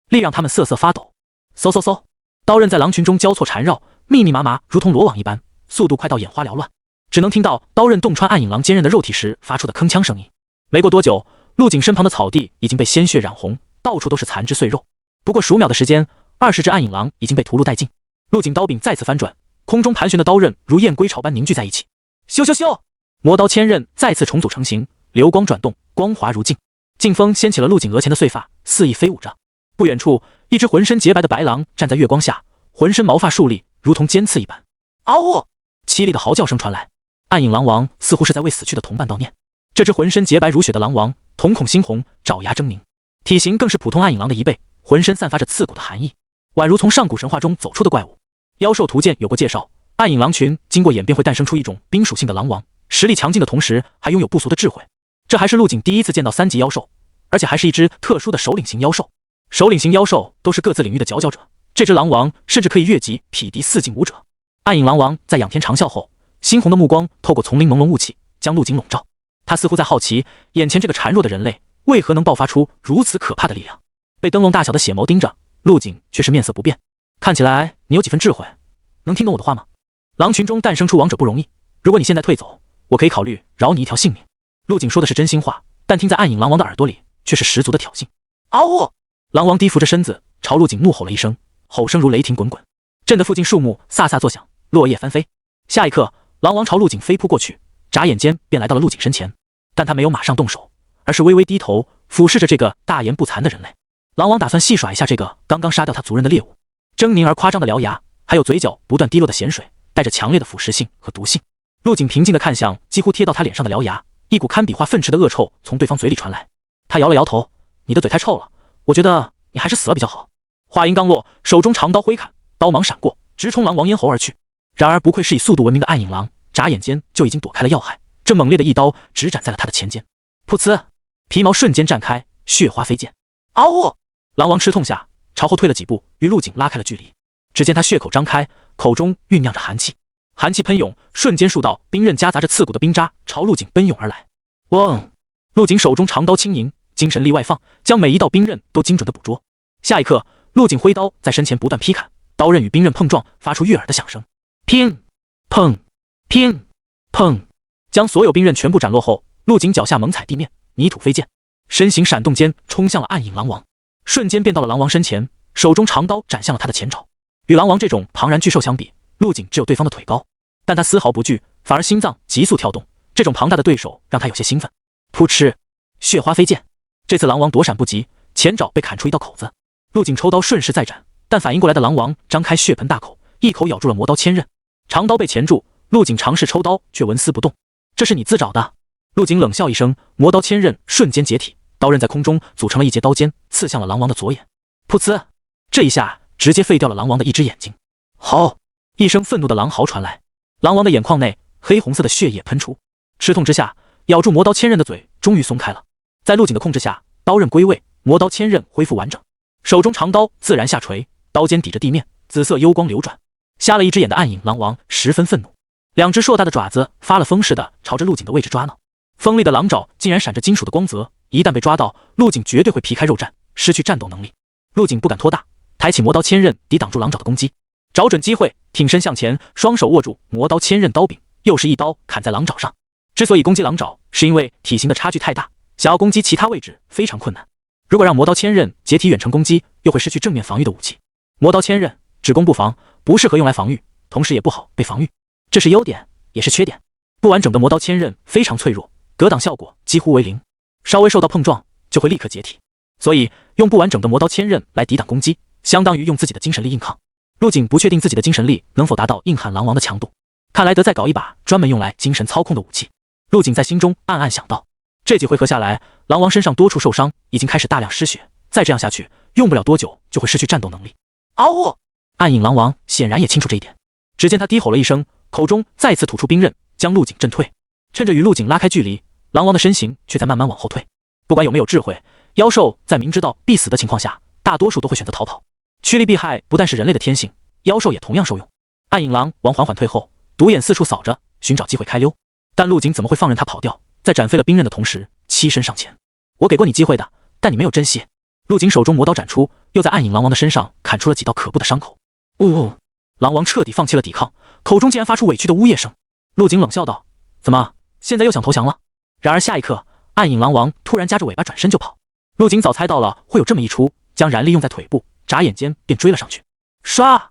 力让他们瑟瑟发抖。嗖嗖嗖，刀刃在狼群中交错缠绕，密密麻麻，如同罗网一般，速度快到眼花缭乱。只能听到刀刃洞穿暗影狼坚韧的肉体时发出的铿锵声音。没过多久，陆景身旁的草地已经被鲜血染红，到处都是残肢碎肉。不过数秒的时间，20只暗影狼已经被屠戮殆尽。陆景刀柄再次翻转，空中盘旋的刀刃如燕归巢般凝聚在一起。咻咻咻，魔刀千仞再次重组成型，流光转动，光滑如镜。劲风掀起了陆景额前的碎发，肆意飞舞着。不远处，一只浑身洁白的白狼站在月光下，浑身毛发竖立，如同尖刺一般。嗷呜！凄厉的嚎叫声传来，暗影狼王似乎是在为死去的同伴悼念。这只浑身洁白如雪的狼王，瞳孔猩红，爪牙狰狞，体型更是普通暗影狼的1倍，浑身散发着刺骨的寒意，宛如从上古神话中走出的怪物。妖兽图鉴有过介绍，暗影狼群经过演变会诞生出一种冰属性的狼王，实力强劲的同时还拥有不俗的智慧。这还是陆景第一次见到3级妖兽，而且还是一只特殊的首领型妖兽。首领型妖兽都是各自领域的佼佼者，这只狼王甚至可以越级匹敌4境武者。暗影狼王在仰天长啸后，猩红的目光透过丛林朦胧雾气，将陆景笼罩。他似乎在好奇，眼前这个孱弱的人类为何能爆发出如此可怕的力量。被灯笼大小的血眸盯着，陆景却是面色不变。看起来你有几分智慧，能听懂我的话吗？狼群中诞生出王者不容易，如果你现在退走，我可以考虑饶你一条性命。陆景说的是真心话，但听在暗影狼王的耳朵里却是十足的挑衅。嗷呜！狼王低伏着身子，朝陆景怒吼了一声，吼声如雷霆滚滚，震得附近树木飒飒作响，落叶翻飞。下一刻，狼王朝陆景飞扑过去，眨眼间便来到了陆景身前，但他没有马上动手，而是微微低头俯视着这个大言不惭的人类。狼王打算戏耍一下这个刚刚杀掉他族人的猎物，狰狞而夸张的獠牙，还有嘴角不断滴落的咸水，带着强烈的腐蚀性和毒性。陆景平静地看向几乎贴到他脸上的獠牙，一股堪比化粪池的恶臭从对方嘴里传来。他摇了摇头，你的嘴太臭了，我觉得你还是死了比较好。话音刚落，手中长刀挥砍，刀芒闪过，直冲狼王咽喉而去。然而不愧是以速度闻名的暗影狼，眨眼间就已经躲开了要害，这猛烈的一刀直斩在了他的前肩。噗呲，皮毛瞬间绽开，血花飞溅。嗷呜！狼王吃痛下朝后退了几步，与陆景拉开了距离。只见他血口张开，口中酝酿着寒气，寒气喷涌，瞬间数道冰刃夹杂着刺骨的冰渣朝陆景奔涌而来。嗡！陆景手中长刀轻盈，精神力外放，将每一道冰刃都精准地捕捉。下一刻，陆景挥刀在身前不断劈砍，刀刃与冰刃碰撞，发出悦耳的响声。乒砰乒砰，将所有冰刃全部斩落后，陆景脚下猛踩地面，泥土飞溅，身形闪动间冲向了暗影狼王，瞬间便到了狼王身前，手中长刀斩向了他的前爪。与狼王这种庞然巨兽相比，陆景只有对方的腿高，但他丝毫不惧，反而心脏急速跳动。这种庞大的对手让他有些兴奋。噗嗤，血花飞溅。这次狼王躲闪不及，前爪被砍出一道口子。陆景抽刀顺势再斩，但反应过来的狼王张开血盆大口，一口咬住了磨刀千刃。长刀被钳住，陆景尝试抽刀，却纹丝不动。这是你自找的。陆景冷笑一声，磨刀千刃瞬间解体，刀刃在空中组成了一截刀尖，刺向了狼王的左眼。噗呲，这一下直接废掉了狼王的一只眼睛。吼！一声愤怒的狼嚎传来，狼王的眼眶内黑红色的血液喷出，吃痛之下，咬住磨刀千刃的嘴终于松开了。在陆景的控制下，刀刃归位，磨刀千刃恢复完整，手中长刀自然下垂，刀尖抵着地面，紫色幽光流转。瞎了一只眼的暗影狼王十分愤怒，两只硕大的爪子发了疯似的朝着陆景的位置抓挠，锋利的狼爪竟然闪着金属的光泽，一旦被抓到，陆景绝对会皮开肉绽，失去战斗能力。陆景不敢拖大，抬起磨刀千刃抵挡住狼爪的攻击，找准机会挺身向前，双手握住磨刀千刃刀柄，又是一刀砍在狼爪上。之所以攻击狼爪，是因为体型的差距太大，想要攻击其他位置非常困难。如果让磨刀千刃解体远程攻击，又会失去正面防御的武器。磨刀千刃只攻不防，不适合用来防御，同时也不好被防御，这是优点也是缺点。不完整的磨刀千刃非常脆弱，格挡效果几乎为零，稍微受到碰撞就会立刻解体，所以用不完整的磨刀千刃来抵挡攻击，相当于用自己的精神力硬抗。陆景不确定自己的精神力能否达到硬汉狼王的强度，看来得再搞一把专门用来精神操控的武器。陆景在心中暗暗想到，这几回合下来，狼王身上多处受伤，已经开始大量失血，再这样下去，用不了多久就会失去战斗能力。嗷呜！暗影狼王显然也清楚这一点，只见他低吼了一声，口中再次吐出冰刃，将陆景震退。趁着与陆景拉开距离，狼王的身形却在慢慢往后退。不管有没有智慧，妖兽在明知道必死的情况下，大多数都会选择逃跑。趋利避害不但是人类的天性，妖兽也同样受用。暗影狼王缓缓退后，独眼四处扫着，寻找机会开溜。但陆景怎么会放任他跑掉？在斩废了冰刃的同时，欺身上前。我给过你机会的，但你没有珍惜。陆景手中磨刀斩出，又在暗影狼王的身上砍出了几道可怖的伤口。呜！狼王彻底放弃了抵抗，口中竟然发出委屈的呜咽声。陆景冷笑道：“怎么，现在又想投降了？”然而下一刻，暗影狼王突然夹着尾巴转身就跑。陆景早猜到了会有这么一出，将燃力用在腿部，眨眼间便追了上去。唰！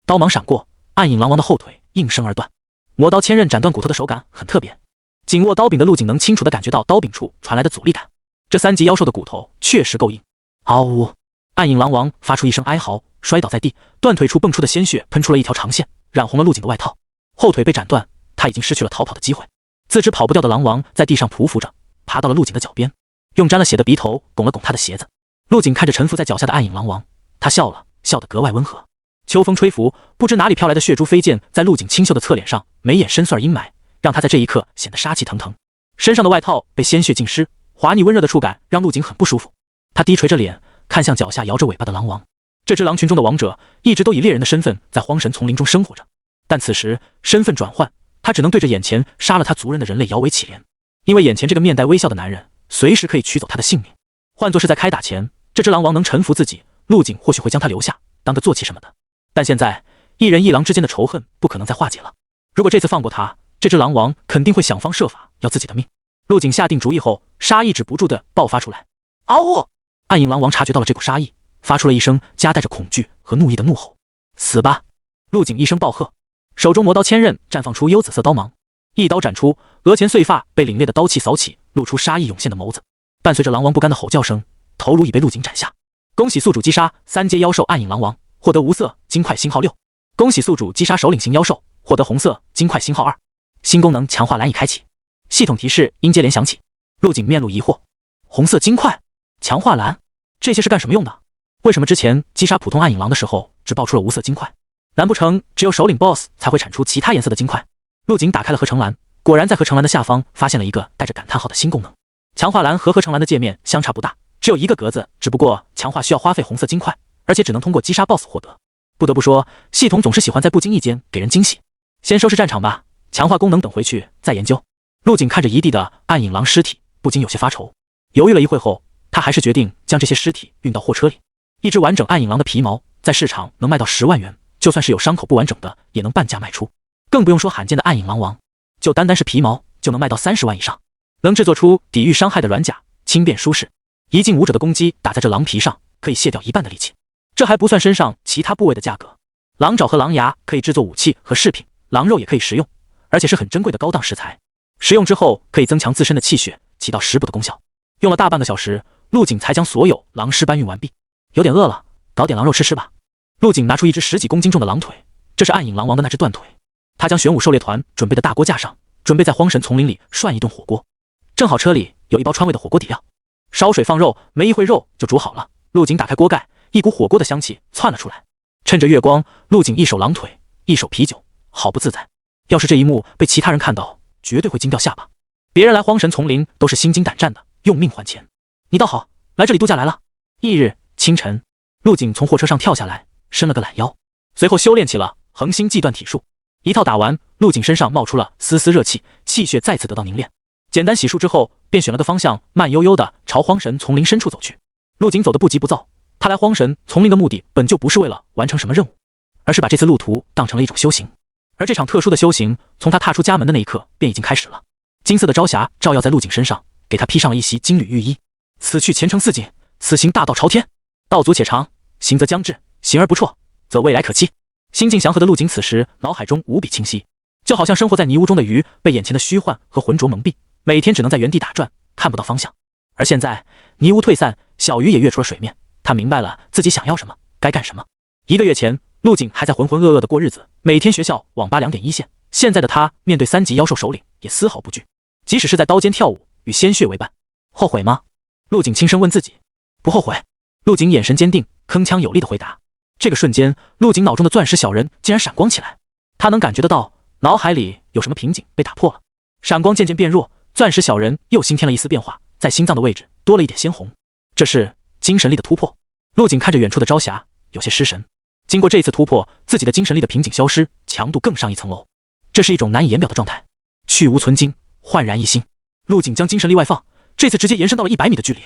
刀芒闪过，暗影狼王的后腿应声而断。磨刀千刃斩断骨头的手感很特别，紧握刀柄的陆景能清楚地感觉到刀柄处传来的阻力感。这三级妖兽的骨头确实够硬。嗷呜！暗影狼王发出一声哀嚎，摔倒在地，断腿处迸出的鲜血喷出了一条长线，染红了陆景的外套。后腿被斩断，他已经失去了逃跑的机会。自知跑不掉的狼王在地上匍匐着，爬到了陆景的脚边，用沾了血的鼻头拱了拱他的鞋子。陆景看着沉浮在脚下的暗影狼王，他笑了，笑得格外温和。秋风吹拂，不知哪里飘来的血珠飞溅在陆景清秀的侧脸上，眉眼深邃而阴霾，让他在这一刻显得杀气腾腾。身上的外套被鲜血浸湿，滑腻温热的触感让陆景很不舒服。他低垂着脸，看向脚下摇着尾巴的狼王。这只狼群中的王者一直都以猎人的身份在荒神丛林中生活着，但此时身份转换，他只能对着眼前杀了他族人的人类摇尾乞怜，因为眼前这个面带微笑的男人随时可以取走他的性命。换作是在开打前，这只狼王能臣服自己，陆景或许会将他留下当个坐骑什么的，但现在一人一狼之间的仇恨不可能再化解了。如果这次放过他，这只狼王肯定会想方设法要自己的命。陆景下定主意后，杀意止不住地爆发出来。嗷呜！暗影狼王察觉到了这股杀意，发出了一声夹带着恐惧和怒意的怒吼。死吧！陆景一声暴喝，手中磨刀千刃绽放出幽紫色刀芒，一刀斩出，额前碎发被凛冽的刀气扫起，露出杀意涌现的眸子。伴随着狼王不甘的吼叫声，头颅已被陆景斩下。恭喜宿主击杀3阶妖兽暗影狼王，获得无色金块星号6。恭喜宿主击杀首领型妖兽，获得红色金块星号2。新功能强化栏已开启，系统提示音接连响起。陆景面露疑惑，红色金块，强化栏，这些是干什么用的？为什么之前击杀普通暗影狼的时候只爆出了无色金块？难不成只有首领 BOSS 才会产出其他颜色的金块？陆景打开了合成栏，果然在合成栏的下方发现了一个带着感叹号的新功能。强化栏和合成栏的界面相差不大，只有一个格子，只不过强化需要花费红色金块，而且只能通过击杀 BOSS 获得。不得不说，系统总是喜欢在不经意间给人惊喜。先收拾战场吧，强化功能等回去再研究。陆景看着一地的暗影狼尸体，不禁有些发愁。犹豫了一会后，他还是决定将这些尸体运到货车里。一只完整暗影狼的皮毛在市场能卖到10万元，就算是有伤口不完整的，也能半价卖出。更不用说罕见的暗影狼王，就单单是皮毛就能卖到30万以上。能制作出抵御伤害的软甲，轻便舒适，一进武者的攻击打在这狼皮上，可以卸掉一半的力气。这还不算身上其他部位的价格。狼爪和狼牙可以制作武器和饰品，狼肉也可以食用，而且是很珍贵的高档食材。食用之后可以增强自身的气血，起到食补的功效。用了大半个小时，陆景才将所有狼尸搬运完毕。有点饿了，搞点狼肉吃吧。陆景拿出一只10几公斤重的狼腿，这是暗影狼王的那只断腿。他将玄武狩猎团准备的大锅架上，准备在荒神丛林里涮一顿火锅。正好车里有一包川味的火锅底料，烧水放肉，没一会肉就煮好了。陆景打开锅盖，一股火锅的香气窜了出来。趁着月光，陆景一手狼腿，一手啤酒，好不自在。要是这一幕被其他人看到，绝对会惊掉下巴。别人来荒神丛林都是心惊胆战的，用命换钱。你倒好，来这里度假来了。翌日清晨，陆景从货车上跳下来，伸了个懒腰，随后修炼起了恒星际断体术。一套打完，陆景身上冒出了丝丝热气，气血再次得到凝练。简单洗漱之后，便选了个方向，慢悠悠地朝荒神丛林深处走去。陆景走得不急不躁，他来荒神丛林的目的本就不是为了完成什么任务，而是把这次路途当成了一种修行。而这场特殊的修行，从他踏出家门的那一刻便已经开始了。金色的朝霞照耀在陆景身上，给他披上了一袭金缕玉衣。此去前程似锦，此行大道朝天。道阻且长，行则将至，行而不辍，则未来可期。心境祥和的陆景此时脑海中无比清晰，就好像生活在泥污中的鱼，被眼前的虚幻和浑浊蒙蔽，每天只能在原地打转，看不到方向。而现在泥污退散，小鱼也跃出了水面，他明白了自己想要什么，该干什么。1个月前，陆景还在浑浑噩噩的过日子，每天学校网吧2点一线。现在的他面对3级妖兽首领也丝毫不惧，即使是在刀尖跳舞，与鲜血为伴。后悔吗？陆景轻声问自己。不后悔。陆景眼神坚定，铿锵有力的回答。这个瞬间，陆景脑中的钻石小人竟然闪光起来，他能感觉得到脑海里有什么瓶颈被打破了。闪光渐渐变弱，钻石小人又新添了一丝变化，在心脏的位置多了一点鲜红，这是精神力的突破。陆景看着远处的朝霞，有些失神。经过这一次突破，自己的精神力的瓶颈消失，强度更上一层楼。这是一种难以言表的状态，去无存精，焕然一新。陆景将精神力外放，这次直接延伸到了100米的距离，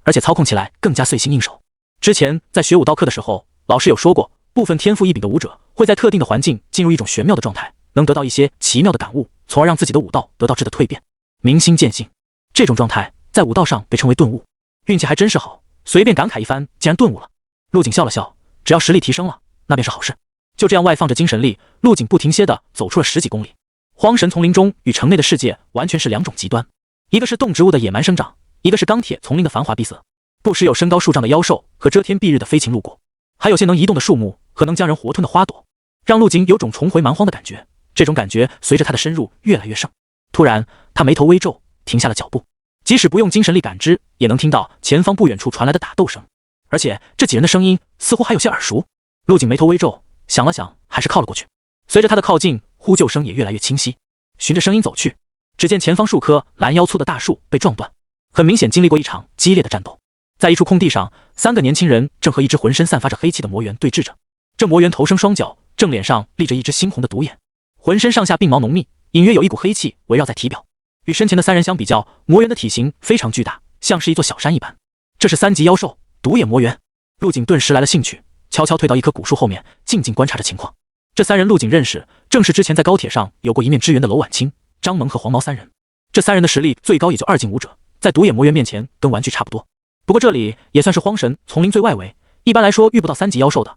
而且操控起来更加随心应手。之前在学武道课的时候，老师有说过，部分天赋异禀的武者会在特定的环境进入一种玄妙的状态，能得到一些奇妙的感悟，从而让自己的武道得到质的蜕变。明心见性，这种状态在武道上被称为顿悟。运气还真是好，随便感慨一番，竟然顿悟了。陆景笑了笑，只要实力提升了，那便是好事。就这样外放着精神力，陆景不停歇地走出了10几公里。荒神丛林中与城内的世界完全是2种极端，一个是动植物的野蛮生长，一个是钢铁丛林的繁华闭塞。不时有身高数丈的妖兽和遮天蔽日的飞禽路过，还有些能移动的树木和能将人活吞的花朵，让陆景有种重回蛮荒的感觉。这种感觉随着他的深入越来越盛。突然，他眉头微皱，停下了脚步。即使不用精神力感知，也能听到前方不远处传来的打斗声，而且这几人的声音似乎还有些耳熟。陆景眉头微皱，想了想，还是靠了过去。随着他的靠近，呼救声也越来越清晰。循着声音走去，只见前方数棵拦腰粗的大树被撞断，很明显经历过一场激烈的战斗。在一处空地上，3个年轻人正和一只浑身散发着黑气的魔猿对峙着。这魔猿头生双脚，正脸上立着一只猩红的独眼，浑身上下鬓毛浓密，隐约有一股黑气围绕在体表。与身前的3人相比较，魔猿的体型非常巨大，像是一座小山一般。这是3级妖兽独眼魔猿。陆景顿时来了兴趣，悄悄退到一棵古树后面，静静观察着情况。这3人陆景认识，正是之前在高铁上有过一面之缘的楼婉清、张萌和黄毛3人。这3人的实力最高也就2进武者，在独眼魔猿面前跟玩具差不多。不过这里也算是荒神丛林最外围，一般来说遇不到3级妖兽的。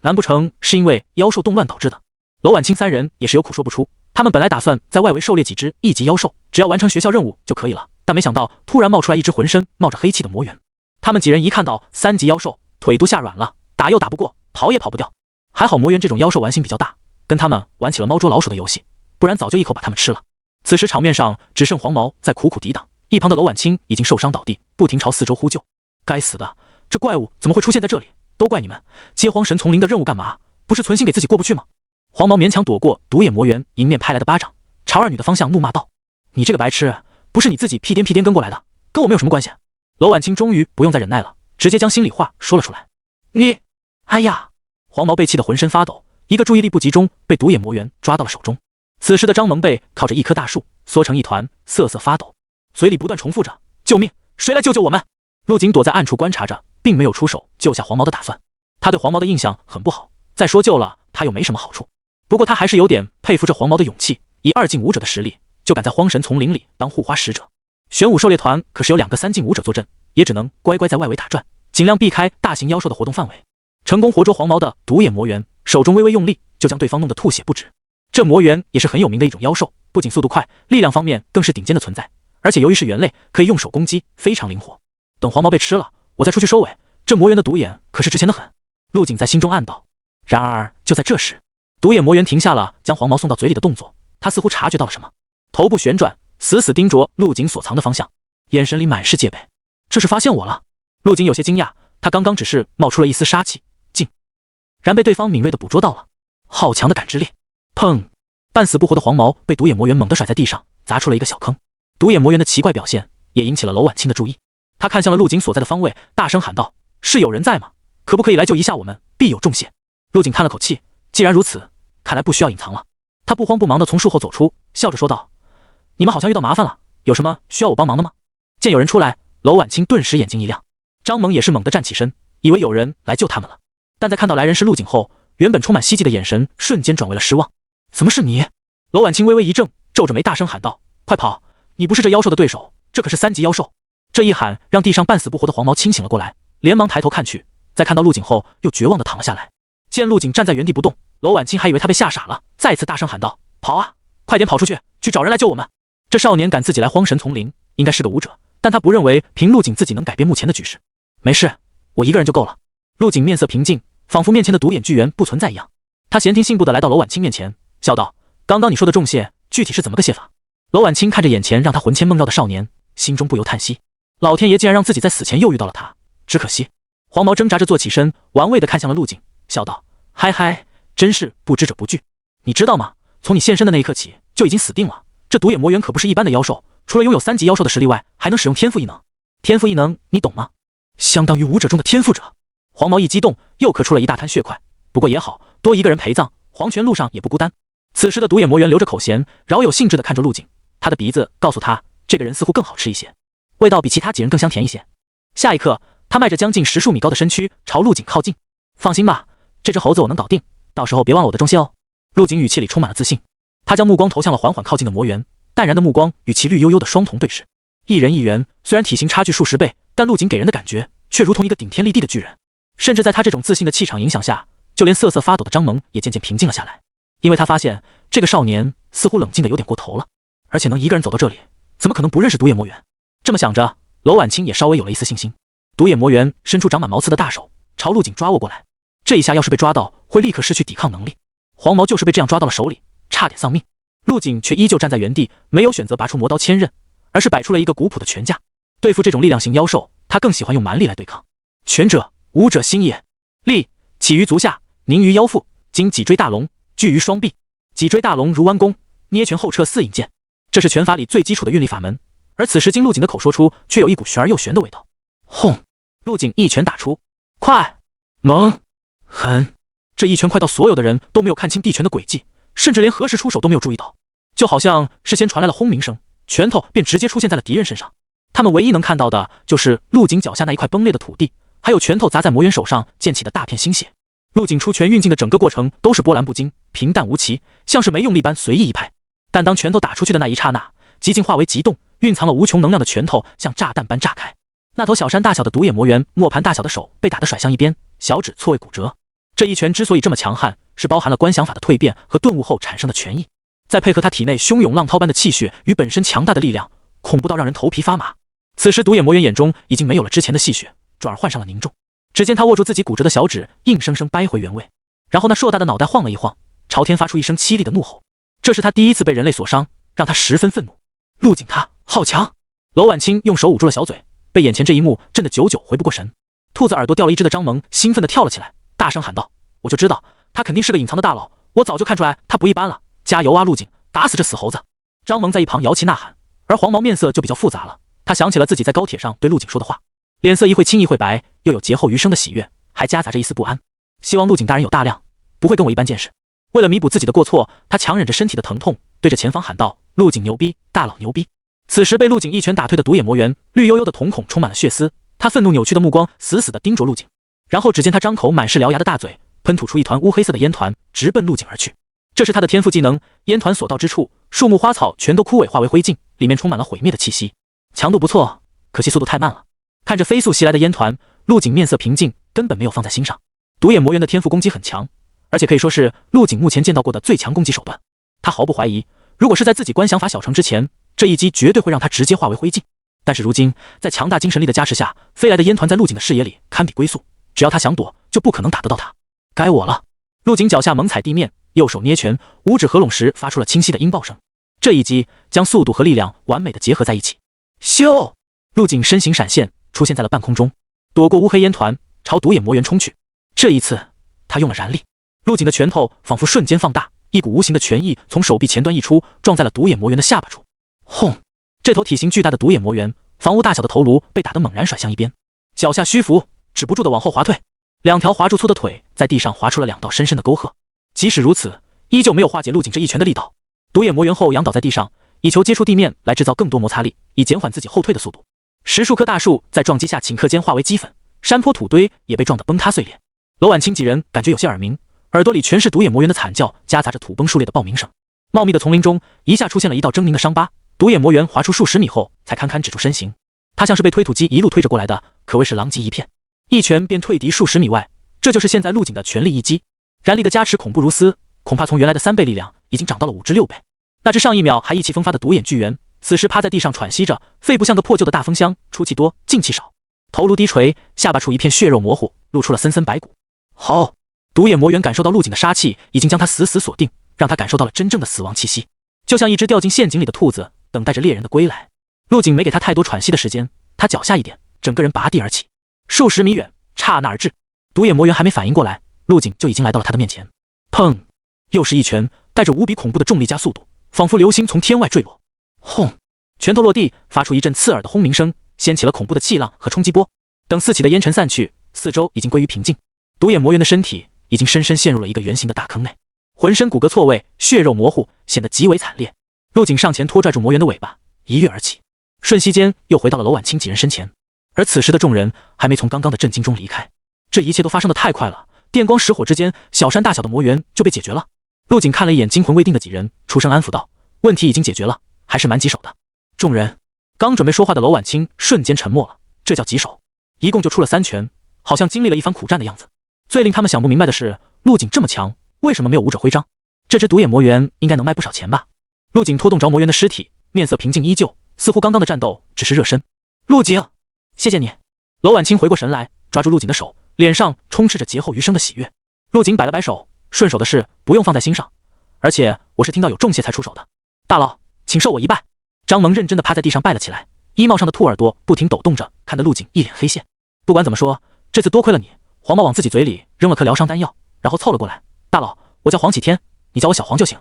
难不成是因为妖兽动乱导致的？楼婉清3人也是有苦说不出，他们本来打算在外围狩猎几只1级妖兽，只要完成学校任务就可以了，但没想到突然冒出来一只浑身冒着黑气的魔猿。他们几人一看到3级妖兽，腿都吓软了，打又打不过，跑也跑不掉。还好魔猿这种妖兽玩性比较大，跟他们玩起了猫捉老鼠的游戏，不然早就一口把他们吃了。此时场面上只剩黄毛在苦苦抵挡，一旁的楼婉清已经受伤倒地，不停朝四周呼救。该死的，这怪物怎么会出现在这里？都怪你们，接荒神丛林的任务干嘛？不是存心给自己过不去吗？黄毛勉强躲过独眼魔猿迎面拍来的巴掌，朝二女的方向怒骂道：“你这个白痴，不是你自己屁颠跟过来的，跟我没有什么关系。”楼婉清终于不用再忍耐了，直接将心里话说了出来：“你，哎呀！”黄毛被气得浑身发抖，一个注意力不集中，被独眼魔猿抓到了手中。此时的张萌被靠着一棵大树缩成一团，瑟瑟发抖，嘴里不断重复着：“救命！谁来救救我们！”陆景躲在暗处观察着，并没有出手救下黄毛的打算。他对黄毛的印象很不好，再说救了他又没什么好处。不过他还是有点佩服这黄毛的勇气，以2境武者的实力，就敢在荒神丛林里当护花使者。玄武狩猎团可是有2个3境武者坐镇，也只能乖乖在外围打转，尽量避开大型妖兽的活动范围。成功活捉黄毛的独眼魔猿，手中微微用力，就将对方弄得吐血不止。这魔猿也是很有名的一种妖兽，不仅速度快，力量方面更是顶尖的存在，而且由于是猿类，可以用手攻击，非常灵活。等黄毛被吃了，我再出去收尾。这魔猿的独眼可是值钱的很，陆景在心中暗道。然而就在这时，独眼魔猿停下了将黄毛送到嘴里的动作，他似乎察觉到了什么，头部旋转，死死盯着陆景所藏的方向，眼神里满是戒备。这是发现我了？陆景有些惊讶，他刚刚只是冒出了一丝杀气，竟然被对方敏锐地捕捉到了。好强的感知力！砰！半死不活的黄毛被独眼魔猿猛地甩在地上，砸出了一个小坑。独眼魔猿的奇怪表现也引起了楼婉清的注意，他看向了陆景所在的方位，大声喊道：“是有人在吗？可不可以来救一下我们？必有重谢。”陆景叹了口气，既然如此，看来不需要隐藏了。他不慌不忙地从树后走出，笑着说道：“你们好像遇到麻烦了，有什么需要我帮忙的吗？”见有人出来，楼婉清顿时眼睛一亮，张萌也是猛地站起身，以为有人来救他们了，但在看到来人是陆景后，原本充满希冀的眼神瞬间转为了失望。怎么是你？楼婉清微微一怔，皱着眉大声喊道：“快跑！你不是这妖兽的对手，这可是3级妖兽！”这一喊让地上半死不活的黄毛清醒了过来，连忙抬头看去，在看到陆景后又绝望地躺了下来。见陆景站在原地不动，楼婉清还以为他被吓傻了，再次大声喊道：“跑啊，快点跑出去，去找人来救我们！”这少年敢自己来荒神丛林，应该是个武者，但他不认为凭陆景自己能改变目前的局势。没事，我一个人就够了。陆景面色平静，仿佛面前的独眼巨猿不存在一样。他闲庭信步地来到楼婉清面前，笑道：“刚刚你说的重谢，具体是怎么个谢法？”楼婉清看着眼前让他魂牵梦绕的少年，心中不由叹息：老天爷竟然让自己在死前又遇到了他，只可惜。黄毛挣扎着坐起身，玩味地看向了陆景，笑道：“嗨嗨，真是不知者不惧。你知道吗？从你现身的那一刻起，就已经死定了。这独眼魔猿可不是一般的妖兽，除了拥有3级妖兽的实力外，还能使用天赋异能。天赋异能你懂吗？相当于武者中的天赋者。”黄毛一激动，又咳出了一大滩血块。不过也好，多一个人陪葬，黄泉路上也不孤单。此时的独眼魔猿留着口弦，饶有兴致地看着陆景，他的鼻子告诉他，这个人似乎更好吃一些，味道比其他几人更香甜一些。下一刻，他迈着将近10数米高的身躯朝陆景靠近。放心吧，这只猴子我能搞定，到时候别忘了我的重谢哦。陆景语气里充满了自信，他将目光投向了缓缓靠近的魔猿，淡然的目光与其绿油油的双瞳对视。一人一猿，虽然体型差距数十倍，但陆景给人的感觉却如同一个顶天立地的巨人。甚至在他这种自信的气场影响下，就连瑟瑟发抖的张萌也渐渐平静了下来，因为他发现这个少年似乎冷静的有点过头了，而且能一个人走到这里，怎么可能不认识独眼魔猿？这么想着，楼婉清也稍微有了一丝信心。独眼魔猿伸出长满毛刺的大手，朝陆景抓握过来。这一下要是被抓到，会立刻失去抵抗能力。黄毛就是被这样抓到了手里，差点丧命。陆景却依旧站在原地，没有选择拔出魔刀千刃，而是摆出了一个古朴的拳架。对付这种力量型妖兽，他更喜欢用蛮力来对抗。拳者，武者心也。力起于足下，凝于腰腹，经脊椎大龙，聚于双臂。脊椎大龙如弯弓，捏拳后撤4引剑。这是拳法里最基础的运力法门。而此时经陆景的口说出，却有一股玄而又玄的味道。轰！陆景一拳打出，快、猛、狠。这一拳快到所有的人都没有看清地拳的轨迹，甚至连何时出手都没有注意到，就好像是先传来了轰鸣声，拳头便直接出现在了敌人身上。他们唯一能看到的就是陆景脚下那一块崩裂的土地，还有拳头砸在魔猿手上溅起的大片鲜血。陆景出拳运劲的整个过程都是波澜不惊，平淡无奇，像是没用力般随意一拍。但当拳头打出去的那一刹那，极境化为极动，蕴藏了无穷能量的拳头像炸弹般炸开。那头小山大小的独眼魔猿磨盘大小的手被打得甩向一边，小指错位骨折。这一拳之所以这么强悍，是包含了观想法的蜕变和顿悟后产生的拳意。再配合他体内汹涌浪涛般的气血与本身强大的力量，恐怖到让人头皮发麻。此时独眼魔猿眼中已经没有了之前的戏谑，转而换上了凝重。只见他握住自己骨折的小指，硬生生掰回原位，然后那硕大的脑袋晃了一晃，朝天发出一声凄厉的怒吼。这是他第一次被人类所伤，让他十分愤怒。陆景他好强！娄婉清用手捂住了小嘴，被眼前这一幕震得久久回不过神。兔子耳朵掉了一只的张萌兴奋地跳了起来，大声喊道：“我就知道他肯定是个隐藏的大佬，我早就看出来他不一般了，加油啊陆景，打死这死猴子！”张萌在一旁摇旗呐喊，而黄毛面色就比较复杂了。他想起了自己在高铁上对陆景说的话，脸色一会青一会白，又有劫后余生的喜悦，还夹杂着一丝不安。希望陆景大人有大量，不会跟我一般见识。为了弥补自己的过错，他强忍着身体的疼痛，对着前方喊道：“陆景牛逼，大佬牛逼！”此时被陆景一拳打退的独眼魔猿，绿油油的瞳孔充满了血丝，他愤怒扭曲的目光死死地盯着陆景，然后只见他张口满是獠牙的大嘴，喷吐出一团乌黑色的烟团，直奔陆景而去。这是他的天赋技能，烟团所到之处，树木花草全都枯萎化为灰烬，里面充满了毁灭的气息。强度不错，可惜速度太慢了。看着飞速袭来的烟团，陆景面色平静，根本没有放在心上。独眼魔猿的天赋攻击很强，而且可以说是陆景目前见到过的最强攻击手段。他毫不怀疑，如果是在自己观想法小成之前，这一击绝对会让他直接化为灰烬。但是如今，在强大精神力的加持下，飞来的烟团在陆景的视野里堪比龟速，只要他想躲，就不可能打得到他。该我了！陆景脚下猛踩地面，右手捏拳，五指合拢时发出了清晰的音爆声。这一击将速度和力量完美的结合在一起。咻！陆景身形闪现，出现在了半空中，躲过乌黑烟团，朝独眼魔猿冲去。这一次，他用了燃力。陆景的拳头仿佛瞬间放大，一股无形的拳意从手臂前端溢出，撞在了独眼魔猿的下巴处。轰！这头体型巨大的独眼魔猿，房屋大小的头颅被打得猛然甩向一边，脚下虚浮，止不住的往后滑退，两条滑出粗的腿在地上划出了两道深深的沟壑。即使如此，依旧没有化解陆景这一拳的力道。独眼魔猿后仰倒在地上，以求接触地面来制造更多摩擦力，以减缓自己后退的速度。10数棵大树在撞击下顷刻间化为齑粉，山坡土堆也被撞得崩塌碎裂。娄婉清几人感觉有些耳鸣，耳朵里全是独眼魔猿的惨叫，夹杂着土崩树裂的爆鸣声。茂密的丛林中一下出现了一道狰狞的伤疤，独眼魔猿滑出数十米后才堪堪止住身形。他像是被推土机一路推着过来的，可谓是狼藉一片，一拳便退敌数十米外。这就是现在陆景的全力一击，燃力的加持恐怖如斯，恐怕从原来的3倍力量已经涨到了5至6倍。那只上一秒还意气风发的独眼巨猿，此时趴在地上喘息着，肺部像个破旧的大风箱，出气多进气少，头颅低垂，下巴处一片血肉模糊，露出了森森白骨。好！独眼魔猿感受到陆景的杀气已经将他死死锁定，让他感受到了真正的死亡气息，就像一只掉进陷阱里的兔子，等待着猎人的归来。陆景没给他太多喘息的时间，他脚下一点，整个人拔地而起，数十米远，刹那而至。独眼魔猿还没反应过来，陆景就已经来到了他的面前。砰！又是一拳，带着无比恐怖的重力加速度，仿佛流星从天外坠落。轰！拳头落地，发出一阵刺耳的轰鸣声，掀起了恐怖的气浪和冲击波。等四起的烟尘散去，四周已经归于平静。独眼魔猿的身体已经深深陷入了一个圆形的大坑内，浑身骨骼错位，血肉模糊，显得极为惨烈。陆景上前拖拽住魔猿的尾巴，一跃而起，瞬息间又回到了娄婉清几人身前。而此时的众人还没从刚刚的震惊中离开，这一切都发生得太快了，电光石火之间，小山大小的魔猿就被解决了。陆景看了一眼惊魂未定的几人，出声安抚道：“问题已经解决了，还是蛮棘手的。”众人刚准备说话的娄婉清瞬间沉默了，这叫棘手？一共就出了3拳，好像经历了一番苦战的样子。最令他们想不明白的是，陆景这么强，为什么没有武者徽章？这只独眼魔猿应该能卖不少钱吧？陆景拖动着魔猿的尸体，面色平静依旧，似乎刚刚的战斗只是热身。陆景，谢谢你。娄婉清回过神来，抓住陆景的手，脸上充斥着劫后余生的喜悦。陆景摆了摆手，顺手的事不用放在心上，而且我是听到有重谢才出手的。大佬，请受我一拜。张萌认真地趴在地上拜了起来，衣帽上的兔耳朵不停抖动着，看得陆景一脸黑线。不管怎么说，这次多亏了你。黄毛往自己嘴里扔了颗疗伤丹药，然后凑了过来。大佬，我叫黄启天，你叫我小黄就行。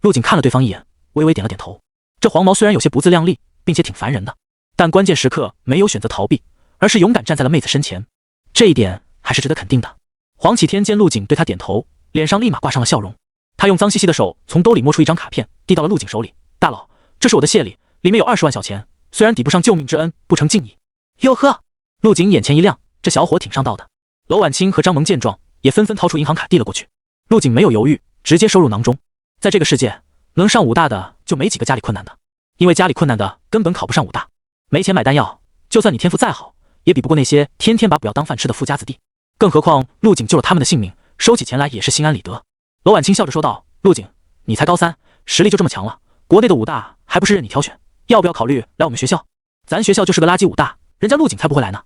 陆景看了对方一眼，微微点了点头。这黄毛虽然有些不自量力，并且挺烦人的，但关键时刻没有选择逃避，而是勇敢站在了妹子身前，这一点还是值得肯定的。黄启天见陆景对他点头，脸上立马挂上了笑容。他用脏兮兮的手从兜里摸出一张卡片，递到了陆景手里。大佬，这是我的谢礼，里面有20万小钱，虽然抵不上救命之恩，不成敬意。哟呵！陆景眼前一亮，这小伙挺上道的。娄婉清和张萌见状，也纷纷掏出银行卡递了过去。陆景没有犹豫，直接收入囊中。在这个世界，能上武大的就没几个家里困难的，因为家里困难的根本考不上武大，没钱买丹药，就算你天赋再好，也比不过那些天天把补药当饭吃的富家子弟。更何况陆景救了他们的性命，收起钱来也是心安理得。娄婉清笑着说道：“陆景，你才高三，实力就这么强了，国内的武大还不是任你挑选，要不要考虑来我们学校？咱学校就是个垃圾武大，人家陆景才不会来呢。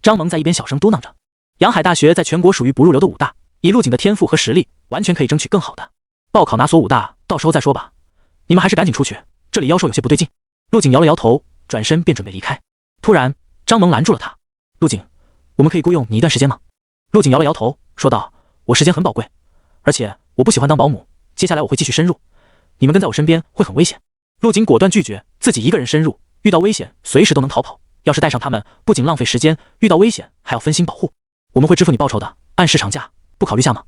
张萌在一边小声嘟囔着。阳海大学在全国属于不入流的武大，以陆景的天赋和实力，完全可以争取更好的。报考哪所武大，到时候再说吧。你们还是赶紧出去，这里妖兽有些不对劲。陆景摇了摇头，转身便准备离开。突然，张萌拦住了他。陆景，我们可以雇佣你一段时间吗？陆景摇了摇头，说道：我时间很宝贵，而且我不喜欢当保姆，接下来我会继续深入，你们跟在我身边会很危险。陆景果断拒绝，自己一个人深入，遇到危险随时都能逃跑，要是带上他们，不仅浪费时间，遇到危险还要分心保护。我们会支付你报酬的，按时长假，不考虑下吗？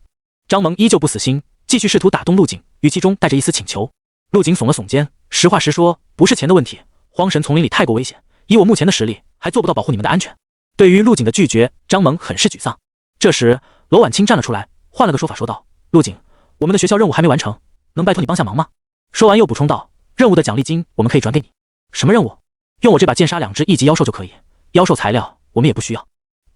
张萌依旧不死心，继续试图打动陆景，语气中带着一丝请求。陆景耸了耸肩，实话实说，不是钱的问题，荒神丛林里太过危险，以我目前的实力，还做不到保护你们的安全。对于陆景的拒绝，张萌很是沮丧。这时，罗婉清站了出来，换了个说法说道：陆景，我们的学校任务还没完成，能拜托你帮下忙吗？说完又补充道：任务的奖励金我们可以转给你。什么任务？用我这把剑杀2只1级妖兽就可以，妖兽材料我们也不需要。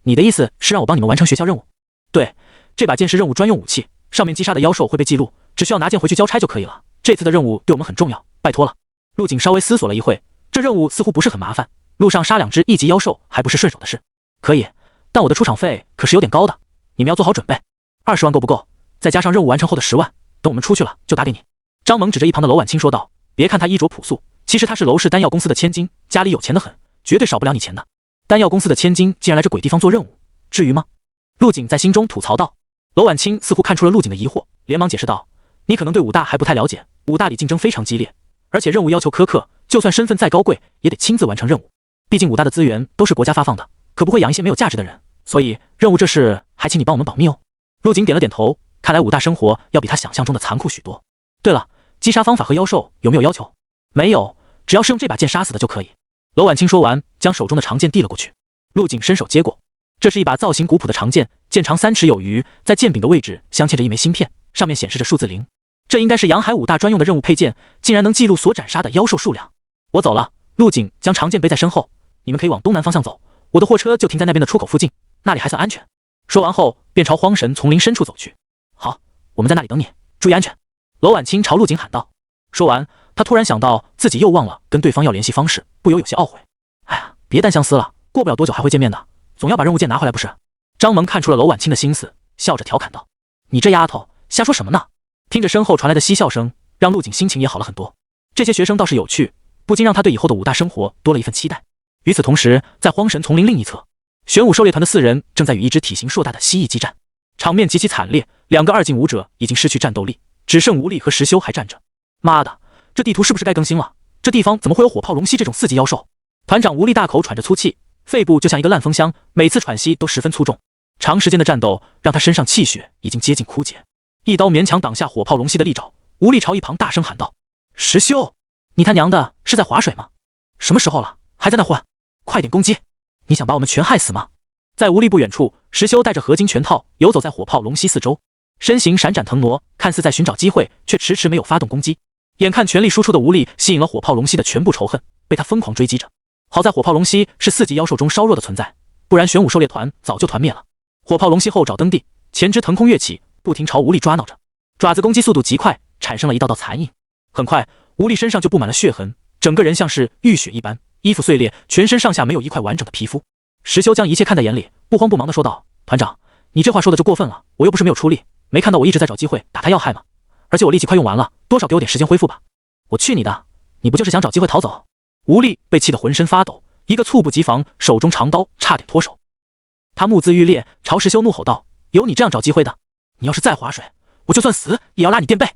你的意思是让我帮你们完成学校任务？对，这把剑是任务专用武器，上面击杀的妖兽会被记录，只需要拿剑回去交差就可以了。这次的任务对我们很重要，拜托了。陆景稍微思索了一会，这任务似乎不是很麻烦，路上杀2只1级妖兽还不是顺手的事。可以，但我的出场费可是有点高的，你们要做好准备。20万够不够？再加上任务完成后的10万，等我们出去了就打给你。张萌指着一旁的楼婉清说道：别看他衣着朴素，其实他是楼氏丹药公司的千金，家里有钱的很，绝对少不了你钱的。丹药公司的千金竟然来这鬼地方做任务，至于吗？陆景在心中吐槽道。楼婉清似乎看出了陆景的疑惑，连忙解释道：你可能对武大还不太了解，武大里竞争非常激烈，而且任务要求苛刻，就算身份再高贵，也得亲自完成任务。毕竟武大的资源都是国家发放的，可不会养一些没有价值的人，所以任务这事还请你帮我们保密哦。陆景点了点头，看来武大生活要比他想象中的残酷许多。对了，击杀方法和妖兽有没有要求？没有，只要是用这把剑杀死的就可以。楼婉清说完，将手中的长剑递了过去。陆景伸手接过，这是一把造型古朴的长剑，剑长3尺有余，在剑柄的位置镶嵌着一枚芯片，上面显示着数字0。这应该是阳海武大专用的任务配件，竟然能记录所斩杀的妖兽数量。我走了。陆景将长剑背在身后，你们可以往东南方向走，我的货车就停在那边的出口附近，那里还算安全。说完后，便朝荒神丛林深处走去。好，我们在那里等你，注意安全。楼婉清朝陆景喊道。说完，他突然想到自己又忘了跟对方要联系方式，不由有些懊悔。哎呀，别单相思了，过不了多久还会见面的，总要把任务剑拿回来不是？张萌看出了楼婉清的心思，笑着调侃道：你这丫头瞎说什么呢？听着身后传来的嬉笑声，让陆景心情也好了很多。这些学生倒是有趣，不禁让他对以后的武大生活多了一份期待。与此同时，在荒神丛林另一侧，玄武狩猎团的4人正在与一只体型硕大的蜥蜴激战，场面极其惨烈，2个2进武者已经失去战斗力，只剩吴力和石修还站着。妈的，这地图是不是该更新了？这地方怎么会有火炮龙蜥这种4级妖兽？团长吴力大口喘着粗气，肺部就像一个烂风箱，每次喘息都十分粗重。长时间的战斗让他身上气血已经接近枯竭，一刀勉强挡下火炮龙蜥的利爪。吴力朝一旁大声喊道：石修，你他娘的是在划水吗？什么时候了，还在那混？快点攻击！你想把我们全害死吗？在吴力不远处，石修带着合金拳套游走在火炮龙蜥四周，身形闪闪腾挪，看似在寻找机会，却迟迟没有发动攻击。眼看全力输出的吴力吸引了火炮龙蜥的全部仇恨，被他疯狂追击着。好在火炮龙蜥是4级妖兽中稍弱的存在，不然玄武狩猎团早就团灭了。火炮龙蜥后爪蹬地，前肢腾空跃起，不停朝吴力抓挠着，爪子攻击速度极快，产生了一道道残影。很快，吴力身上就布满了血痕，整个人像是浴血一般，衣服碎裂，全身上下没有一块完整的皮肤。石修将一切看在眼里，不慌不忙地说道：团长，你这话说的就过分了，我又不是没有出力，没看到我一直在找机会打他要害吗？而且我力气快用完了，多少给我点时间恢复吧。我去你的，你不就是想找机会逃走？吴力被气得浑身发抖，一个猝不及防，手中长刀差点脱手。他目眦欲裂，朝石修怒吼道：有你这样找机会的？你要是再划水，我就算死也要拉你垫背。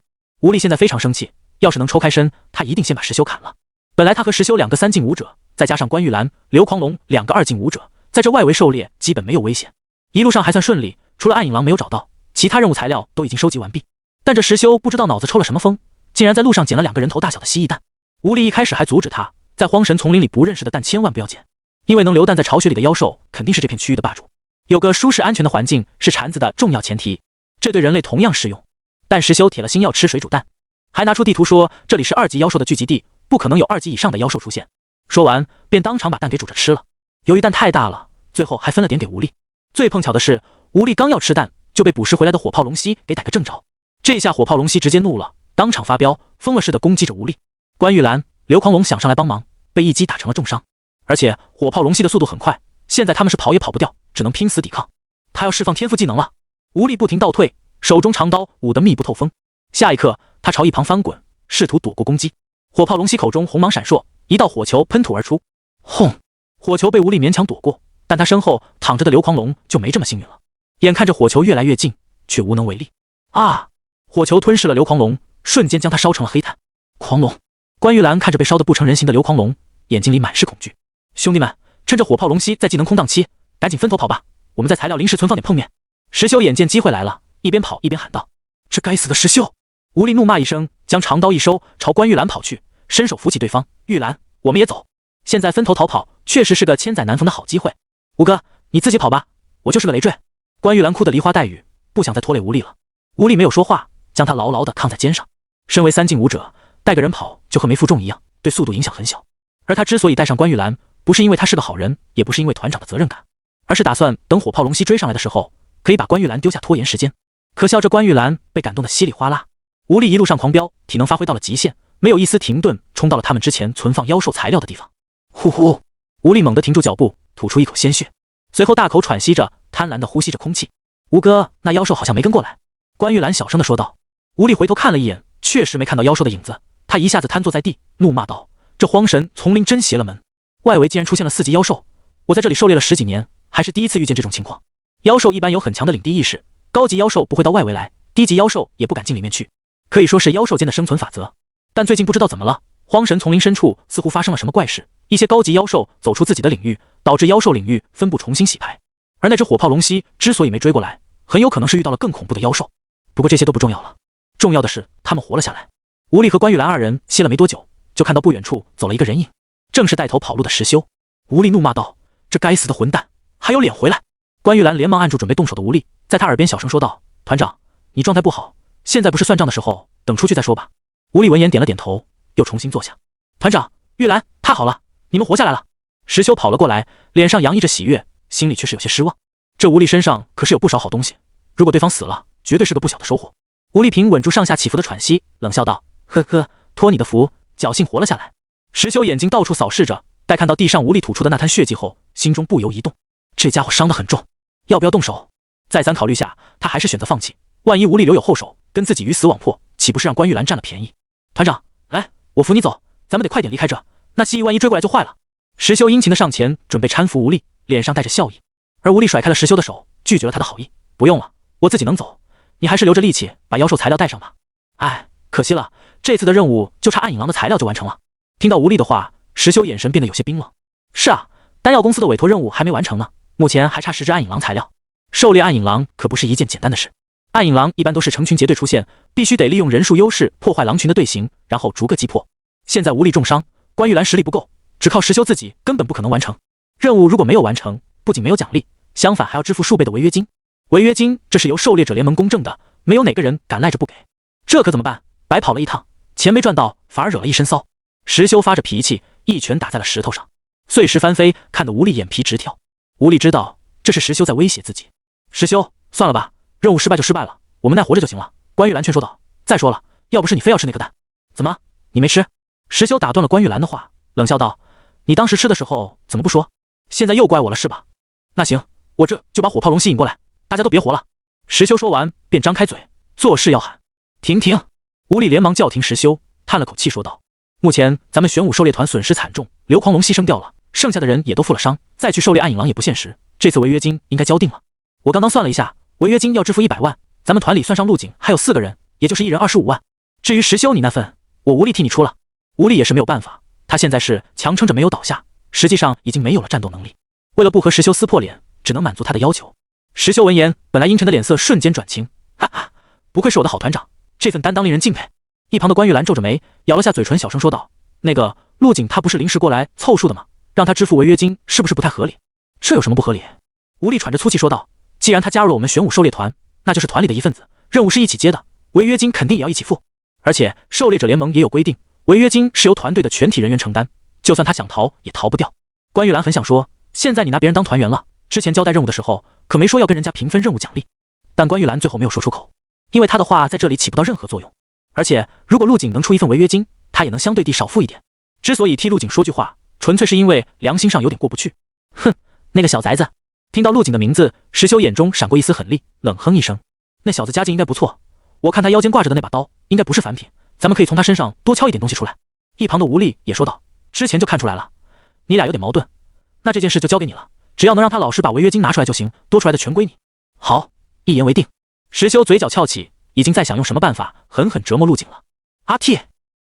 吴力现在非常生气，要是能抽开身，他一定先把石修砍了。本来他和石修2个3进武者，再加上关玉兰、刘狂龙2个2进武者，在这外围狩猎基本没有危险，一路上还算顺利，除了暗影狼没有找到，其他任务材料都已经收集完毕。但这石修不知道脑子抽了什么风，竟然在路上捡了2个人头大小的蜥蜴蛋。吴力一开始还阻止他，在荒神丛林里不认识的蛋千万不要捡，因为能留蛋在巢穴里的妖兽肯定是这片区域的霸主，有个舒适安全的环境是蝉子的重要前提，这对人类同样适用。但石修铁了心要吃水煮蛋，还拿出地图说这里是2级妖兽的聚集地，不可能有2级以上的妖兽出现。说完便当场把蛋给煮着吃了。由于蛋太大了，最后还分了点给吴力。最碰巧的是，吴力刚要吃蛋，就被捕食回来的火炮龙蜥给逮个正着。这下火炮龙蜥直接怒了，当场发飙，疯了似的攻击着吴力。关玉兰、刘狂龙想上来帮忙，被一击打成了重伤。而且火炮龙息的速度很快，现在他们是跑也跑不掉，只能拼死抵抗。他要释放天赋技能了。吴力不停倒退，手中长刀舞得密不透风。下一刻，他朝一旁翻滚，试图躲过攻击。火炮龙息口中红芒闪烁，一道火球喷吐而出。轰！火球被吴力勉强躲过，但他身后躺着的刘狂龙就没这么幸运了。眼看着火球越来越近，却无能为力。啊！火球吞噬了刘狂龙，瞬间将他烧成了黑炭。狂龙！关玉兰看着被烧得不成人形的刘狂龙，眼睛里满是恐惧。兄弟们，趁着火炮龙息在技能空档期，赶紧分头跑吧，我们在材料临时存放点碰面。石修眼见机会来了，一边跑一边喊道：“这该死的石修！”吴力怒骂一声，将长刀一收，朝关玉兰跑去，伸手扶起对方。玉兰，我们也走。现在分头逃跑，确实是个千载难逢的好机会。吴哥，你自己跑吧，我就是个累赘。关玉兰哭得梨花带雨，不想再拖累吴力了。吴力没有说话，将他牢牢地扛在肩上。身为3境武者，带个人跑就和没负重一样，对速度影响很小。而他之所以带上关玉兰，不是因为他是个好人，也不是因为团长的责任感，而是打算等火炮龙息追上来的时候，可以把关玉兰丢下拖延时间。可笑这关玉兰被感动得稀里哗啦，吴力一路上狂飙，体能发挥到了极限，没有一丝停顿，冲到了他们之前存放妖兽材料的地方。呼呼！吴力猛地停住脚步，吐出一口鲜血，随后大口喘息着，贪婪地呼吸着空气。吴哥，那妖兽好像没跟过来。关玉兰小声地说道。吴力回头看了一眼，确实没看到妖兽的影子，他一下子瘫坐在地，怒骂道：“这荒神丛林真邪了门！外围竟然出现了4级妖兽，我在这里狩猎了10几年，还是第一次遇见这种情况。妖兽一般有很强的领地意识，高级妖兽不会到外围来，低级妖兽也不敢进里面去，可以说是妖兽间的生存法则。但最近不知道怎么了，荒神丛林深处似乎发生了什么怪事，一些高级妖兽走出自己的领域，导致妖兽领域分布重新洗牌。而那只火炮龙息之所以没追过来，很有可能是遇到了更恐怖的妖兽。不过这些都不重要了，重要的是他们活了下来。”吴力和关玉兰二人歇了没多久，就看到不远处走了一个人影，正是带头跑路的石修。吴力怒骂道：“这该死的混蛋，还有脸回来！”关玉兰连忙按住准备动手的吴力，在他耳边小声说道：“团长，你状态不好，现在不是算账的时候，等出去再说吧。”吴力闻言点了点头，又重新坐下。团长，玉兰，太好了，你们活下来了！石修跑了过来，脸上洋溢着喜悦，心里却是有些失望。这吴力身上可是有不少好东西，如果对方死了，绝对是个不小的收获。吴力平稳住上下起伏的喘息，冷笑道：“呵呵，托你的福，侥幸活了下来。”石修眼睛到处扫视着，待看到地上吴力吐出的那滩血迹后，心中不由一动，这家伙伤得很重，要不要动手？再三考虑下，他还是选择放弃。万一吴力留有后手，跟自己鱼死网破，岂不是让关玉兰占了便宜？团长，来，我扶你走，咱们得快点离开这，那蜥蜴万一追过来就坏了。石修殷勤的上前准备搀扶吴力，脸上带着笑意，而吴力甩开了石修的手，拒绝了他的好意：“不用了，我自己能走，你还是留着力气把妖兽材料带上吧。”哎，可惜了，这次的任务就差暗影狼的材料就完成了。听到吴力的话，石修眼神变得有些冰冷。是啊，丹药公司的委托任务还没完成呢，目前还差10只暗影狼材料。狩猎暗影狼可不是一件简单的事，暗影狼一般都是成群结队出现，必须得利用人数优势破坏狼群的队形，然后逐个击破。现在吴力重伤，关玉兰实力不够，只靠石修自己根本不可能完成。任务如果没有完成，不仅没有奖励，相反还要支付数倍的违约金。违约金这是由狩猎者联盟公证的，没有哪个人敢赖着不给。这可怎么办？白跑了一趟，钱没赚到，反而惹了一身骚。石修发着脾气，一拳打在了石头上，碎石翻飞，看得吴力眼皮直跳。吴力知道这是石修在威胁自己。石修，算了吧，任务失败就失败了，我们耐活着就行了。关玉兰劝说道。再说了，要不是你非要吃那颗蛋，怎么你没吃？石修打断了关玉兰的话，冷笑道：“你当时吃的时候怎么不说？现在又怪我了是吧？那行，我这就把火炮龙吸引过来，大家都别活了。”石修说完便张开嘴，作势要喊：“停停！”吴力连忙叫停石修，叹了口气说道：“目前咱们玄武狩猎团损失惨重，刘狂龙牺牲掉了，剩下的人也都负了伤，再去狩猎暗影狼也不现实，这次违约金应该交定了。我刚刚算了一下，违约金要支付100万，咱们团里算上陆警还有4个人，也就是一人25万。至于石修你那份，我无力替你出了。”吴力也是没有办法，他现在是强撑着没有倒下，实际上已经没有了战斗能力。为了不和石修撕破脸，只能满足他的要求。石修闻言，本来阴沉的脸色瞬间转青，哈哈，不愧是我的好团长，这份担当令人敬佩。一旁的关玉兰皱着眉，咬了下嘴唇，小声说道：“那个陆警他不是临时过来凑数的吗？让他支付违约金是不是不太合理？”“这有什么不合理？”吴力喘着粗气说道：“既然他加入了我们玄武狩猎团，那就是团里的一份子，任务是一起接的，违约金肯定也要一起付。而且狩猎者联盟也有规定，违约金是由团队的全体人员承担，就算他想逃也逃不掉。”关玉兰很想说，现在你拿别人当团员了，之前交代任务的时候可没说要跟人家平分任务奖励，但关玉兰最后没有说出口，因为他的话在这里起不到任何作用。而且如果陆景能出一份违约金，他也能相对地少付一点。之所以替陆景说句话，纯粹是因为良心上有点过不去。哼，那个小崽子！听到陆景的名字，石修眼中闪过一丝狠戾，冷哼一声：“那小子家境应该不错，我看他腰间挂着的那把刀应该不是凡品，咱们可以从他身上多敲一点东西出来。”一旁的吴力也说道：“之前就看出来了，你俩有点矛盾，那这件事就交给你了，只要能让他老实把违约金拿出来就行，多出来的全归你。”好，一言为定。石修嘴角翘起，已经在想用什么办法狠狠折磨陆景了。阿嚏！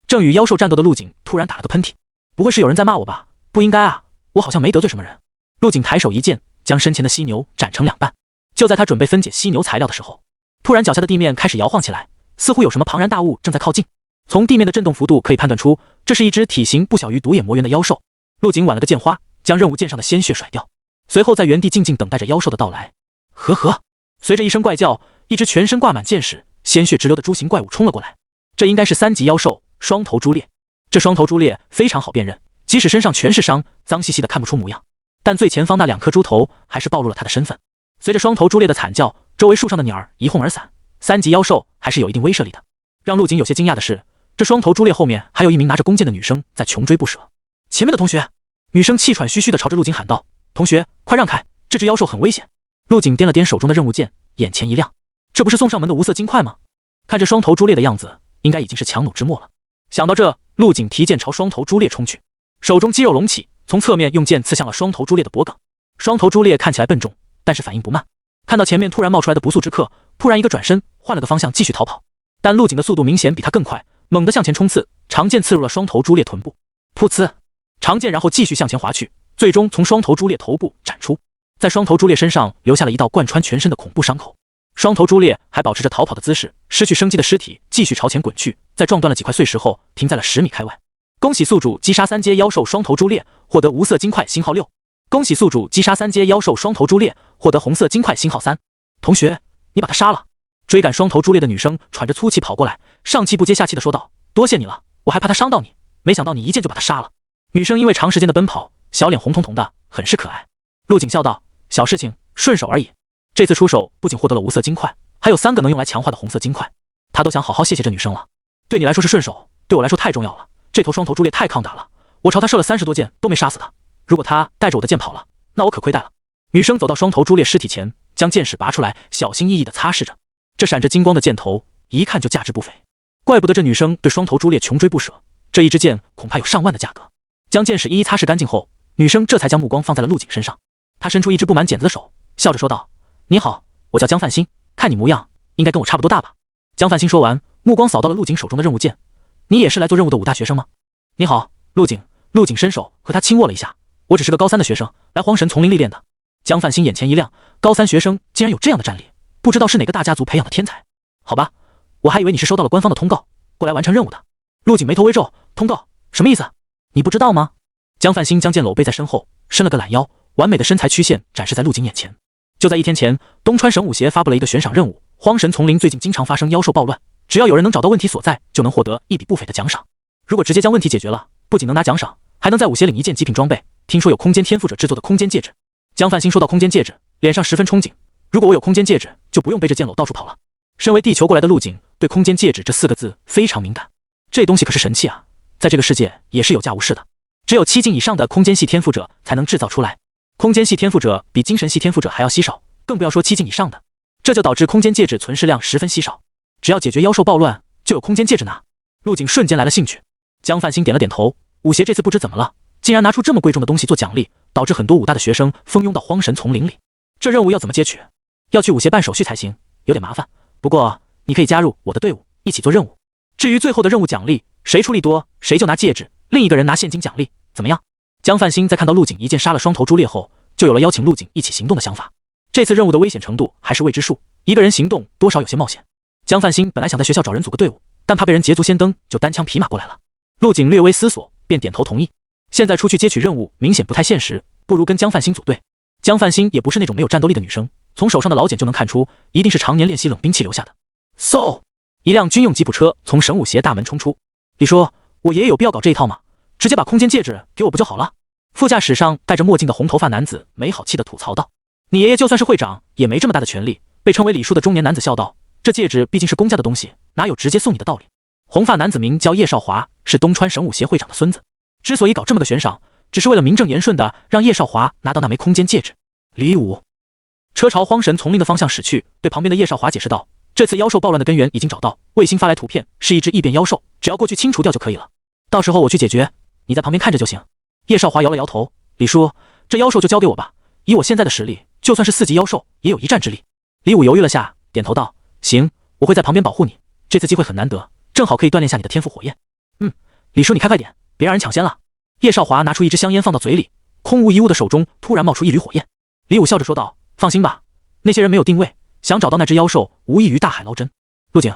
正与妖兽战斗的陆景突然打了个喷嚏，不会是有人在骂我吧？不应该啊，我好像没得罪什么人。陆景抬手一剑，将身前的犀牛斩成两半。就在他准备分解犀牛材料的时候，突然脚下的地面开始摇晃起来，似乎有什么庞然大物正在靠近。从地面的震动幅度可以判断出，这是一只体型不小于独眼魔猿的妖兽。陆景挽了个剑花，将任务剑上的鲜血甩掉，随后在原地静静等待着妖兽的到来。呵呵，随着一声怪叫，一只全身挂满箭矢、鲜血直流的猪形怪物冲了过来。这应该是3级妖兽双头猪猎。这双头猪猎非常好辨认，即使身上全是伤，脏兮兮的看不出模样，但最前方那2颗猪头还是暴露了他的身份。随着双头猪猎的惨叫，周围树上的鸟儿一哄而散。3级妖兽还是有一定威慑力的。让陆景有些惊讶的是，这双头猪猎后面还有一名拿着弓箭的女生在穷追不舍。前面的同学，女生气喘吁吁地朝着陆景喊道：“同学，快让开，这只妖兽很危险。”陆景掂了掂手中的任务剑，眼前一亮，这不是送上门的无色金块吗？看这双头猪猎的样子，应该已经是强弩之末了。想到这，陆景提剑朝双头猪猎冲去，手中肌肉隆起，从侧面用剑刺向了双头猪猎的脖颈。双头猪猎看起来笨重，但是反应不慢，看到前面突然冒出来的不速之客，突然一个转身，换了个方向继续逃跑。但陆景的速度明显比他更快，猛地向前冲刺，长剑刺入了双头猪猎臀部，噗呲，长剑然后继续向前滑去，最终从双头猪猎头部斩出，在双头猪猎身上留下了一道贯穿全身的恐怖伤口。双头猪猎还保持着逃跑的姿势，失去生机的尸体继续朝前滚去，在撞断了几块碎石后，停在了10米开外。恭喜宿主击杀3阶妖兽双头猪猎，获得无色金块星号6。恭喜宿主击杀3阶妖兽双头猪猎，获得红色金块星号3。同学，你把他杀了。追赶双头猪猎的女生喘着粗气跑过来，上气不接下气地说道：“多谢你了，我还怕他伤到你，没想到你一剑就把他杀了。”女生因为长时间的奔跑，小脸红彤彤的，很是可爱。陆景笑道：“小事情，顺手而已。”这次出手不仅获得了无色金块，还有3个能用来强化的红色金块，他都想好好谢谢这女生了。对你来说是顺手，对我来说太重要了。这头双头猪猎太抗打了，我朝他射了30多箭都没杀死他。如果他带着我的剑跑了，那我可亏待了。女生走到双头猪猎尸体前，将剑矢拔出来，小心翼翼地擦拭着。这闪着金光的箭头，一看就价值不菲。怪不得这女生对双头猪猎穷追不舍，这一支箭恐怕有上万的价格。将箭矢一一擦拭干净后，女生这才将目光放在了陆景身上。她伸出一只布满茧子的手，笑着说道：“你好，我叫江范星，看你模样，应该跟我差不多大吧？”江范星说完，目光扫到了陆景手中的任务剑：“你也是来做任务的武大学生吗？”“你好，陆景。”陆景伸手和他轻握了一下：“我只是个高3的学生，来荒神丛林历练的。”江范星眼前一亮，高3学生竟然有这样的战力，不知道是哪个大家族培养的天才。好吧，我还以为你是收到了官方的通告，过来完成任务的。陆景眉头微皱，通告什么意思？你不知道吗？江范星将剑搂背在身后，伸了个懒腰，完美的身材曲线展示在陆景眼前。就在1天前，东川神武协发布了一个悬赏任务，荒神丛林最近经常发生妖兽暴乱，只要有人能找到问题所在，就能获得一笔不菲的奖赏。如果直接将问题解决了，不仅能拿奖赏，还能在武协领一件极品装备，听说有空间天赋者制作的空间戒指。江范星说到空间戒指，脸上十分憧憬。如果我有空间戒指，就不用背着剑篓到处跑了。身为地球过来的陆景，对空间戒指这4个字非常敏感。这东西可是神器啊，在这个世界也是有价无市的，只有7境以上的空间系天赋者才能制造出来。空间系天赋者比精神系天赋者还要稀少，更不要说7境以上的，这就导致空间戒指存世量十分稀少。只要解决妖兽暴乱，就有空间戒指拿。陆景瞬间来了兴趣。江范星点了点头，武协这次不知怎么了，竟然拿出这么贵重的东西做奖励，导致很多武大的学生蜂拥到荒神丛林里。这任务要怎么接取？要去武协办手续才行，有点麻烦。不过你可以加入我的队伍，一起做任务。至于最后的任务奖励，谁出力多，谁就拿戒指，另一个人拿现金奖励，怎么样？江范星在看到陆景一剑杀了双头猪猎后，就有了邀请陆景一起行动的想法。这次任务的危险程度还是未知数，一个人行动多少有些冒险。江范星本来想在学校找人组个队伍，但怕被人捷足先登，就单枪匹马过来了。陆景略微思索，便点头同意。现在出去接取任务明显不太现实，不如跟江范星组队。江范星也不是那种没有战斗力的女生，从手上的老茧就能看出，一定是常年练习冷兵器留下的。嗖！一辆军用吉普车从神武协大门冲出。李叔，我爷爷有必要搞这一套吗？直接把空间戒指给我不就好了？副驾驶上戴着墨镜的红头发男子没好气地吐槽道。你爷爷就算是会长，也没这么大的权力。被称为李叔的中年男子笑道：这戒指毕竟是公家的东西，哪有直接送你的道理？红发男子名叫叶少华，是东川神武协会长的孙子。之所以搞这么个悬赏，只是为了名正言顺的让叶少华拿到那枚空间戒指。李武，车朝荒神丛林的方向驶去，对旁边的叶少华解释道：“这次妖兽暴乱的根源已经找到，卫星发来图片，是一只异变妖兽，只要过去清除掉就可以了。到时候我去解决，你在旁边看着就行。”叶少华摇了摇头：“李叔，这妖兽就交给我吧，以我现在的实力，就算是4级妖兽也有一战之力。”李武犹豫了下，点头道：“行，我会在旁边保护你。这次机会很难得，正好可以锻炼下你的天赋火焰。”“李叔你开快点，别让人抢先了。”叶少华拿出一支香烟放到嘴里，空无一物的手中突然冒出一缕火焰。李武笑着说道：“放心吧，那些人没有定位，想找到那只妖兽无异于大海捞针。陆景，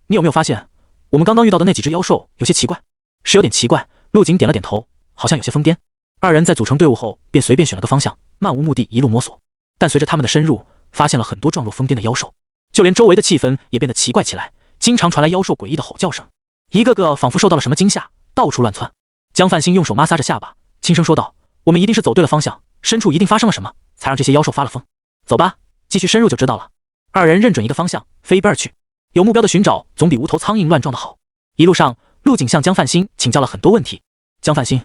你有没有发现我们刚刚遇到的那几只妖兽有些奇怪？”“是有点奇怪。”陆景点了点头，好像有些疯癫。二人在组成队伍后便随便选了个方向，漫无目的一路摸索。但随着他们的深入，发现了很多状若疯癫的妖兽，就连周围的气氛也变得奇怪起来，经常传来妖兽诡异的吼叫声，一个个仿佛受到了什么惊吓，到处乱窜。江范兴用手摩挲着下巴，轻声说道：“我们一定是走对了方向，深处一定发生了什么，才让这些妖兽发了疯。走吧，继续深入就知道了。”二人认准一个方向，飞奔而去。有目标的寻找总比无头苍蝇乱撞的好。一路上，陆景向江范兴请教了很多问题。“江范兴，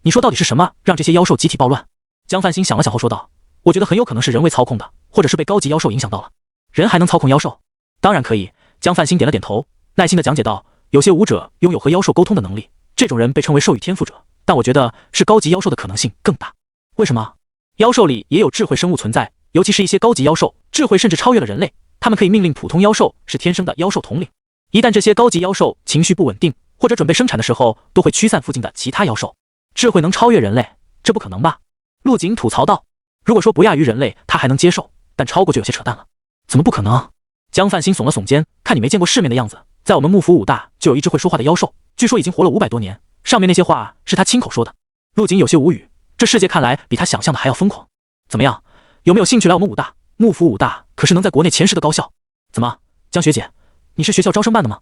你说到底是什么让这些妖兽集体暴乱？”江范兴想了想后说道：“我觉得很有可能是人为操控的，或者是被高级妖兽影响到了。”“人还能操控妖兽？”“当然可以。”江范兴点了点头，耐心地讲解道：“有些武者拥有和妖兽沟通的能力，这种人被称为兽域天赋者，但我觉得是高级妖兽的可能性更大。”“为什么？”“妖兽里也有智慧生物存在，尤其是一些高级妖兽，智慧甚至超越了人类，他们可以命令普通妖兽，是天生的妖兽统领。一旦这些高级妖兽情绪不稳定，或者准备生产的时候，都会驱散附近的其他妖兽。智慧能超越人类，这不可能吧？”陆景吐槽道：“如果说不亚于人类，他还能接受，但超过就有些扯淡了。怎么不可能？”江范兴耸了耸肩，看你没见过世面的样子，在我们幕府武大就有一只会说话的妖兽，据说已经活了500多年，上面那些话是他亲口说的。陆景有些无语，这世界看来比他想象的还要疯狂。怎么样，有没有兴趣来我们武大？幕府武大可是能在国内前10的高校。怎么，江学姐，你是学校招生办的吗？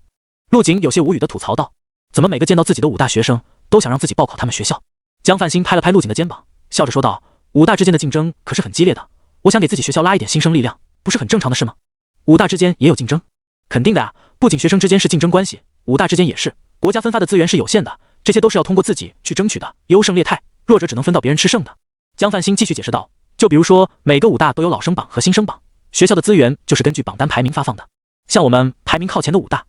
陆景有些无语地吐槽道：“怎么每个见到自己的武大学生都想让自己报考他们学校？”江范兴拍了拍陆景的肩膀，笑着说道：“武大之间的竞争可是很激烈的，我想给自己学校拉一点新生力量，不是很正常的事吗？”“武大之间也有竞争？”“肯定的啊，不仅学生之间是竞争关系，武大之间也是。国家分发的资源是有限的，这些都是要通过自己去争取的，优胜劣汰，弱者只能分到别人吃剩的。”江范兴继续解释道：“就比如说每个武大都有老生榜和新生榜，学校的资源就是根据榜单排名发放的。像我们排名靠前的武大，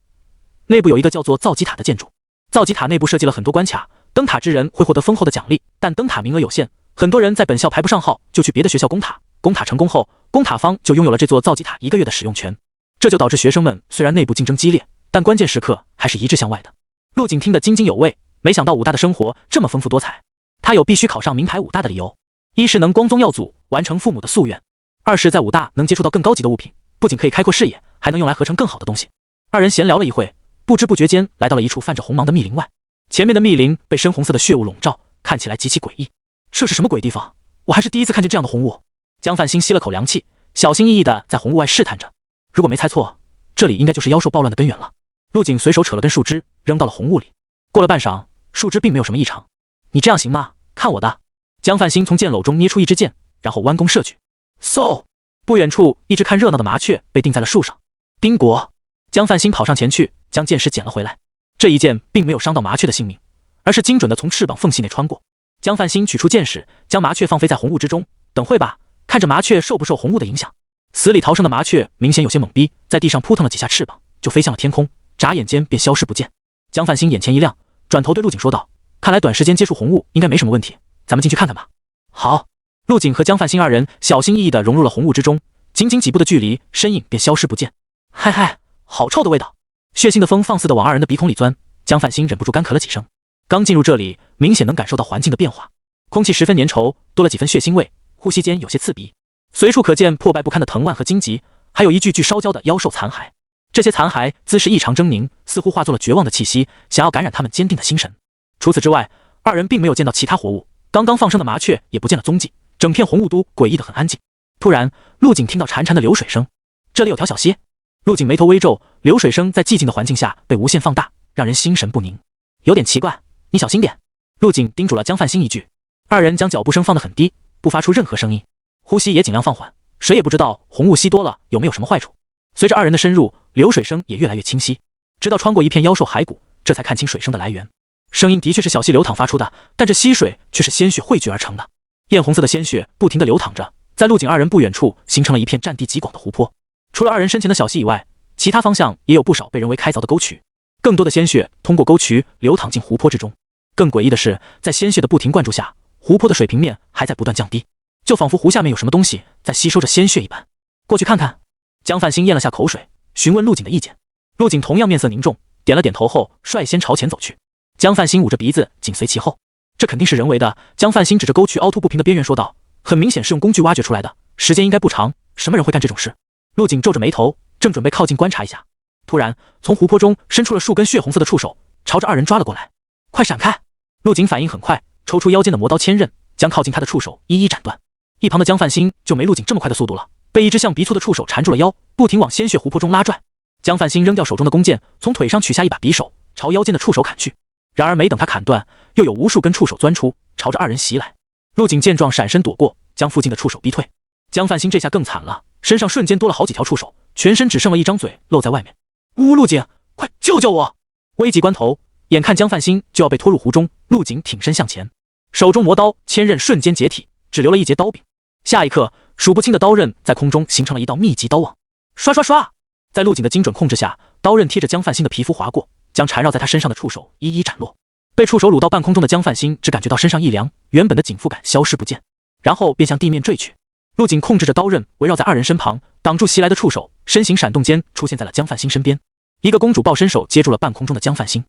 内部有一个叫做造极塔的建筑，造极塔内部设计了很多关卡，登塔之人会获得丰厚的奖励，但登塔名额有限，很多人在本校排不上号，就去别的学校攻塔。攻塔成功后，攻塔方就拥有了这座造极塔1个月的使用权。这就导致学生们虽然内部竞争激烈，但关键时刻还是一致向外的。”陆景听得津津有味，没想到武大的生活这么丰富多彩。他有必须考上名牌武大的理由：一是能光宗耀祖，完成父母的夙愿；二是在武大能接触到更高级的物品，不仅可以开阔视野，还能用来合成更好的东西。二人闲聊了一会，不知不觉间来到了一处泛着红芒的密林外。前面的密林被深红色的血雾笼罩，看起来极其诡异。这是什么鬼地方？我还是第一次看见这样的红雾。江范兴吸了口凉气，小心翼翼地在红雾外试探着。如果没猜错，这里应该就是妖兽暴乱的根源了。陆景随手扯了根树枝，扔到了红雾里。过了半晌，树枝并没有什么异常。“你这样行吗？看我的！”江范兴从剑篓中捏出一支箭，然后弯弓射去。嗖！不远处，一只看热闹的麻雀被钉在了树上。丁国！江范兴跑上前去，将箭矢捡了回来。这一箭并没有伤到麻雀的性命，而是精准地从翅膀缝隙内穿过。江范兴取出箭矢，将麻雀放飞在红雾之中。等会吧，看着麻雀受不受红雾的影响。死里逃生的麻雀明显有些懵逼，在地上扑腾了几下翅膀，就飞向了天空，眨眼间便消失不见。江范兴眼前一亮，转头对陆景说道：“看来短时间接触红雾应该没什么问题，咱们进去看看吧。”“好。”陆景和江范兴二人小心翼翼地融入了红雾之中，仅仅几步的距离，身影便消失不见。嗨嗨，好臭的味道！血腥的风放肆地往二人的鼻孔里钻，江范兴忍不住干咳了几声。刚进入这里，明显能感受到环境的变化，空气十分粘稠，多了几分血腥味，呼吸间有些刺鼻。随处可见破败不堪的藤蔓和荆棘，还有一具具烧焦的妖兽残骸。这些残骸姿势异常狰狞，似乎化作了绝望的气息，想要感染他们坚定的心神。除此之外，二人并没有见到其他活物，刚刚放生的麻雀也不见了踪迹，整片红雾都诡异得很安静。突然，陆景听到潺潺的流水声，这里有条小溪。陆景眉头微皱，流水声在寂静的环境下被无限放大，让人心神不宁。有点奇怪，你小心点。陆景叮嘱了江范兴一句。二人将脚步声放得很低，不发出任何声音，呼吸也尽量放缓。谁也不知道红雾吸多了有没有什么坏处。随着二人的深入，流水声也越来越清晰，直到穿过一片妖兽骸骨，这才看清水声的来源。声音的确是小溪流淌发出的，但这溪水却是鲜血汇聚而成的。艳红色的鲜血不停地流淌着，在陆景二人不远处形成了一片占地极广的湖泊。除了二人身前的小溪以外，其他方向也有不少被人为开凿的沟渠，更多的鲜血通过沟渠流淌进湖泊之中。更诡异的是，在鲜血的不停灌注下，湖泊的水平面还在不断降低，就仿佛湖下面有什么东西在吸收着鲜血一般。过去看看。江范兴咽了下口水，询问陆景的意见。陆景同样面色凝重，点了点头后率先朝前走去。江范兴捂着鼻子紧随其后。这肯定是人为的。江范兴指着沟渠凹凸不平的边缘说道，很明显是用工具挖掘出来的，时间应该不长，什么人会干这种事？陆景皱着眉头，正准备靠近观察一下，突然从湖泊中伸出了数根血红色的触手，朝着二人抓了过来。快闪开！陆景反应很快，抽出腰间的魔刀千刃，将靠近他的触手一一斩断。一旁的江范兴就没陆景这么快的速度了，被一只像鼻粗的触手缠住了腰，不停往鲜血湖泊中拉拽。江范兴扔掉手中的弓箭，从腿上取下一把匕首，朝腰间的触手砍去。然而没等他砍断，又有无数根触手钻出，朝着二人袭来。陆景见状闪身躲过，将附近的触手逼退。江范兴这下更惨了，身上瞬间多了好几条触手，全身只剩了一张嘴露在外面。呜，陆景，快救救我！危急关头，眼看江范兴就要被拖入湖中，陆景挺身向前，手中魔刀千刃瞬间解体，只留了一截刀柄。下一刻，数不清的刀刃在空中形成了一道密集刀网。刷刷刷！在陆景的精准控制下，刀刃贴着江范兴的皮肤划过，将缠绕在他身上的触手一一斩落。被触手掳到半空中的江范兴只感觉到身上一凉，原本的紧缚感消失不见，然后便向地面坠去。陆景控制着刀刃围绕在二人身旁，挡住袭来的触手，身形闪动间出现在了江范兴身边。一个公主抱伸手接住了半空中的江范兴。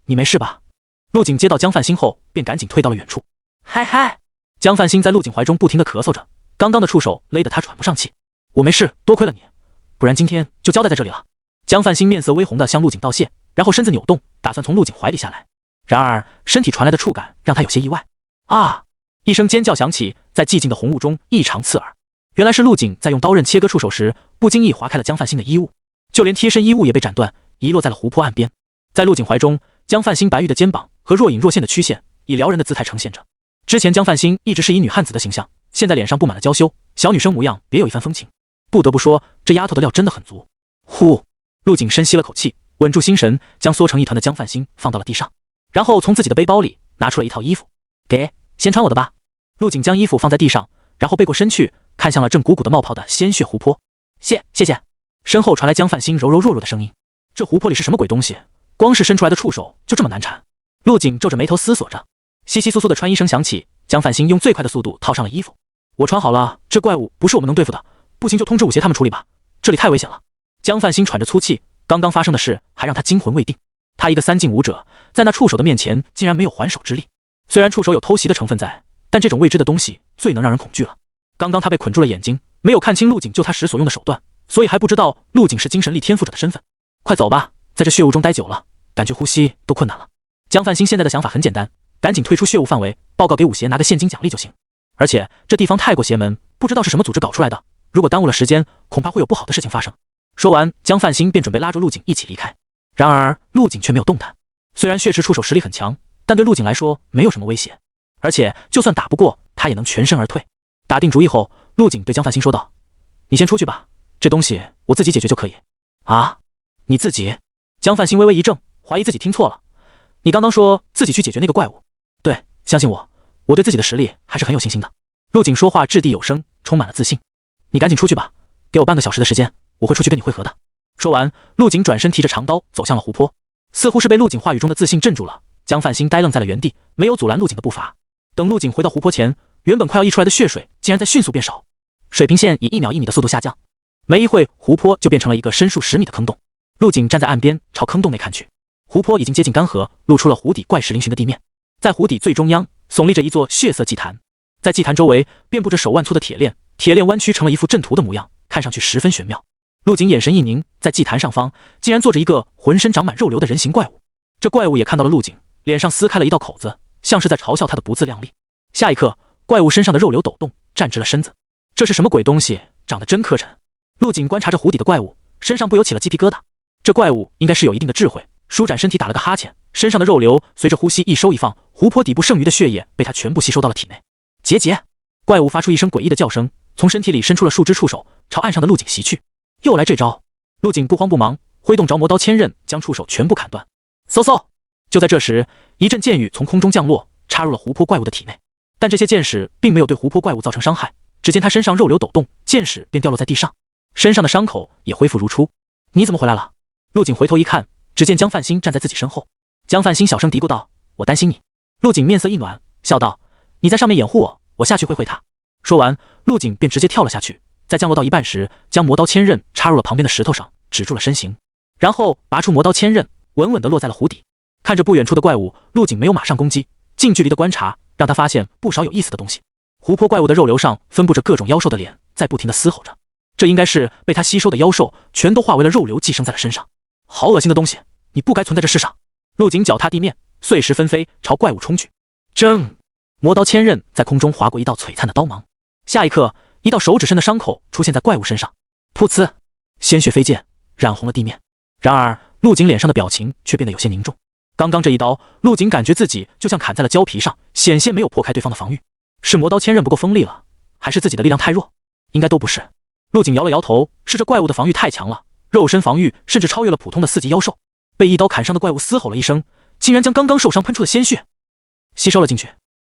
你没事吧？陆景接到江范兴后便赶紧退到了远处。嗨嗨！江范兴在陆景怀中不停地咳嗽着，刚刚的触手勒得他喘不上气。我没事，多亏了你，不然今天就交代在这里了。江范兴面色微红地向陆景道谢，然后身子扭动，打算从陆景怀里下来。然而身体传来的触感让他有些意外。啊！一声尖叫响起，在寂静的红雾中异常刺耳。原来是陆景在用刀刃切割触手时，不经意划开了江范兴的衣物，就连贴身衣物也被斩断，遗落在了湖泊岸边。在陆景怀中，江范兴白玉的肩膀和若隐若现的曲线以撩人的姿态呈现着。之前江范兴一直是以女汉子的形象，现在脸上布满了娇羞，小女生模样别有一番风情。不得不说，这丫头的料真的很足。呼！陆景深吸了口气，稳住心神，将缩成一团的江范兴放到了地上，然后从自己的背包里拿出了一套衣服，给，先穿我的吧。陆景将衣服放在地上，然后背过身去，看向了正鼓鼓的冒泡的鲜血湖泊。谢谢。身后传来江范兴柔柔弱弱的声音。这湖泊里是什么鬼东西？光是伸出来的触手就这么难缠。陆景皱着眉头思索着。窸窸窣窣的穿衣声响起，江范兴用最快的速度套上了衣服。我穿好了，这怪物不是我们能对付的，不行就通知武协他们处理吧，这里太危险了。江范兴喘着粗气，刚刚发生的事还让他惊魂未定。他一个三境武者，在那触手的面前竟然没有还手之力。虽然触手有偷袭的成分在，但这种未知的东西最能让人恐惧了。刚刚他被捆住了眼睛，没有看清陆景救他时所用的手段，所以还不知道陆景是精神力天赋者的身份。快走吧，在这血雾中待久了，感觉呼吸都困难了。江范兴现在的想法很简单，赶紧退出血雾范围，报告给武协拿个现金奖励就行。而且这地方太过邪门，不知道是什么组织搞出来的，如果耽误了时间，恐怕会有不好的事情发生。说完，江范兴便准备拉住陆景一起离开。然而陆景却没有动弹。虽然血池触手实力很强，但对陆景来说没有什么威胁，而且就算打不过，他也能全身而退。打定主意后，陆景对江范兴说道：你先出去吧，这东西我自己解决就可以。啊？你自己？江范兴微微一怔，怀疑自己听错了。你刚刚说自己去解决那个怪物？对，相信我，我对自己的实力还是很有信心的。陆景说话掷地有声，充满了自信。你赶紧出去吧，给我半个小时的时间，我会出去跟你会合的。说完，陆景转身提着长刀走向了湖泊，似乎是被陆景话语中的自信镇住了。江范兴呆愣在了原地，没有阻拦陆景的步伐。等陆景回到湖泊前，原本快要溢出来的血水竟然在迅速变少，水平线以1秒1米的速度下降。没一会，湖泊就变成了一个深数10米的坑洞。陆景站在岸边，朝坑洞内看去，湖泊已经接近干涸，露出了湖底怪石嶙峋的地面。在湖底最中央耸立着一座血色祭坛，在祭坛周围遍布着手腕粗的铁链，铁链弯曲成了一副阵图的模样，看上去十分玄妙。陆景眼神一凝，在祭坛上方竟然坐着一个浑身长满肉瘤的人形怪物。这怪物也看到了陆景，脸上撕开了一道口子，像是在嘲笑他的不自量力。下一刻，怪物身上的肉瘤抖动，站直了身子。这是什么鬼东西？长得真磕碜。陆景观察着湖底的怪物，身上不由起了鸡皮疙瘩。这怪物应该是有一定的智慧，舒展身体打了个哈欠，身上的肉瘤随着呼吸一收一放，湖泊底部剩余的血液被他全部吸收到了体内。结节！怪物发出一声诡异的叫声，从身体里伸出了数只触手，朝岸上的陆景袭去。又来这招！陆景不慌不忙，挥动着魔刀千刃，将触手全部砍断。嗖嗖！就在这时，一阵箭雨从空中降落，插入了湖泊怪物的体内。但这些箭矢并没有对湖泊怪物造成伤害，只见他身上肉瘤抖动，箭矢便掉落在地上，身上的伤口也恢复如初。你怎么回来了？陆景回头一看，只见江范兴站在自己身后。江范兴小声嘀咕道：“我担心你。”陆景面色一暖，笑道：“你在上面掩护我，我下去会会他。”说完，陆景便直接跳了下去，在降落到一半时，将魔刀千刃插入了旁边的石头上，止住了身形，然后拔出魔刀千刃，稳稳地落在了湖底。看着不远处的怪物，陆景没有马上攻击，近距离的观察让他发现不少有意思的东西。湖泊怪物的肉瘤上分布着各种妖兽的脸，在不停地嘶吼着，这应该是被他吸收的妖兽全都化为了肉瘤寄生在了身上。好恶心的东西，你不该存在这世上！陆景脚踏地面，碎石纷飞，朝怪物冲去。正，魔刀千刃在空中划过一道璀璨的刀芒，下一刻，一道手指深的伤口出现在怪物身上，噗呲，鲜血飞溅，染红了地面。然而，陆景脸上的表情却变得有些凝重。刚刚这一刀，陆景感觉自己就像砍在了胶皮上，险些没有破开对方的防御。是魔刀千刃不够锋利了，还是自己的力量太弱？应该都不是。陆景摇了摇头，是这怪物的防御太强了，肉身防御甚至超越了普通的4级妖兽。被一刀砍伤的怪物嘶吼了一声，竟然将刚刚受伤喷出的鲜血吸收了进去。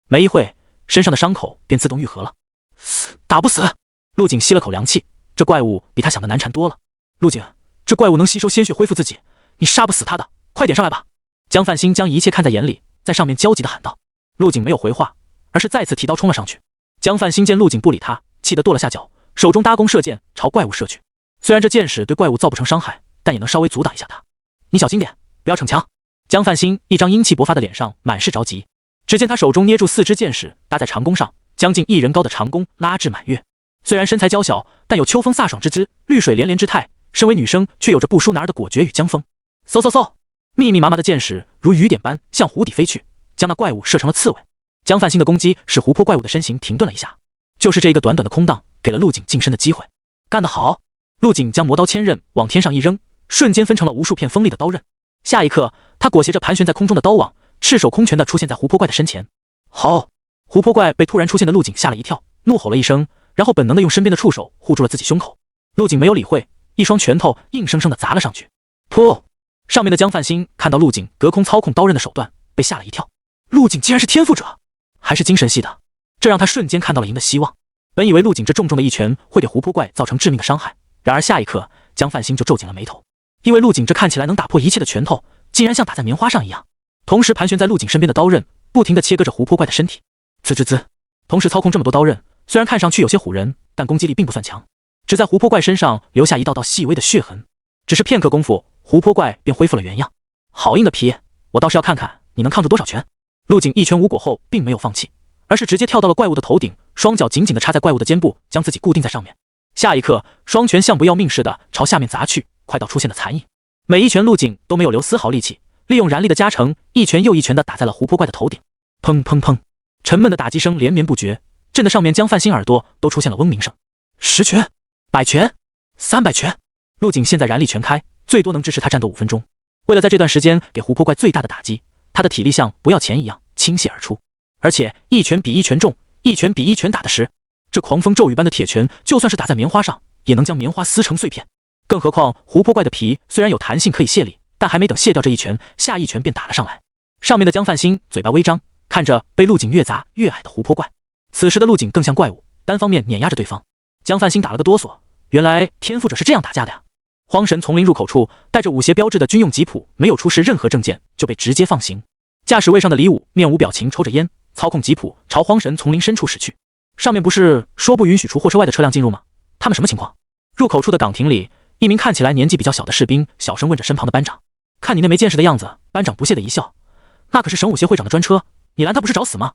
没一会，身上的伤口便自动愈合了。打不死！陆景吸了口凉气，这怪物比他想的难缠多了。陆景，这怪物能吸收鲜血恢复自己，你杀不死他的，快点上来吧！江范兴将一切看在眼里，在上面焦急地喊道。陆景没有回话，而是再次提刀冲了上去。江范兴见陆景不理他，气得跺了下脚，手中搭弓射箭朝怪物射去。虽然这箭矢对怪物造不成伤害，但也能稍微阻挡一下他。你小心点，不要逞强。江范兴一张英气勃发的脸上满是着急，只见他手中捏住4支箭矢搭在长弓上，将近1人高的长弓拉至满月。虽然身材娇小，但有秋风飒爽之姿，绿水连连之态，身为女生却有着不输男儿的果决与江风。嗖嗖嗖，密密麻麻的箭矢如雨点般向湖底飞去，将那怪物射成了刺猬。江范兴的攻击使湖泊怪物的身形停顿了一下，就是这一个短短的空档，给了陆景近身的机会。干得好！陆景将魔刀千刃往天上一扔，瞬间分成了无数片锋利的刀刃。下一刻，他裹挟着盘旋在空中的刀网，赤手空拳地出现在湖泊怪的身前。好！湖泊怪被突然出现的陆景吓了一跳，怒吼了一声，然后本能地用身边的触手护住了自己胸口。陆景没有理会，一双拳头硬生生地砸了上去。噗！上面的江范兴看到陆景隔空操控刀刃的手段，被吓了一跳。陆景竟然是天赋者，还是精神系的，这让他瞬间看到了赢的希望。本以为陆景这重重的一拳会给湖泊怪造成致命的伤害，然而下一刻，江范兴就皱紧了眉头，因为陆景这看起来能打破一切的拳头，竟然像打在棉花上一样。同时盘旋在陆景身边的刀刃，不停地切割着湖泊怪的身体。滋滋滋！同时操控这么多刀刃，虽然看上去有些唬人，但攻击力并不算强，只在湖泊怪身上留下一道道细微的血痕。只是片刻功夫，湖泊怪便恢复了原样。好硬的皮，我倒是要看看你能抗住多少拳。陆景一拳无果后，并没有放弃，而是直接跳到了怪物的头顶，双脚紧紧地插在怪物的肩部，将自己固定在上面。下一刻，双拳像不要命似的朝下面砸去，快到出现的残影。每一拳陆景都没有留丝毫力气，利用燃力的加成，一拳又一拳地打在了湖泊怪的头顶。砰砰砰，沉闷的打击声连绵不绝，震得上面江范兴耳朵都出现了嗡鸣声。10拳、100拳、300拳，陆景现在燃力全开，最多能支持他战斗5分钟。为了在这段时间给湖泊怪最大的打击，他的体力像不要钱一样倾泻而出，而且一拳比一拳重，一拳比一拳打得实。这狂风骤雨般的铁拳，就算是打在棉花上，也能将棉花撕成碎片。更何况湖泊怪的皮虽然有弹性可以卸力，但还没等卸掉这一拳，下一拳便打了上来。上面的江范兴嘴巴微张，看着被陆景越砸越矮的湖泊怪。此时的陆景更像怪物，单方面碾压着对方。江范兴打了个哆嗦，原来天赋者是这样打架的呀！荒神丛林入口处，带着武邪标志的军用吉普没有出示任何证件就被直接放行。驾驶位上的李武面无表情，抽着烟，操控吉普朝荒神丛林深处驶去。上面不是说不允许除货车外的车辆进入吗？他们什么情况？入口处的岗亭里，一名看起来年纪比较小的士兵小声问着身旁的班长：“看你那没见识的样子。”班长不屑的一笑：“那可是省武协会长的专车，你拦他不是找死吗？”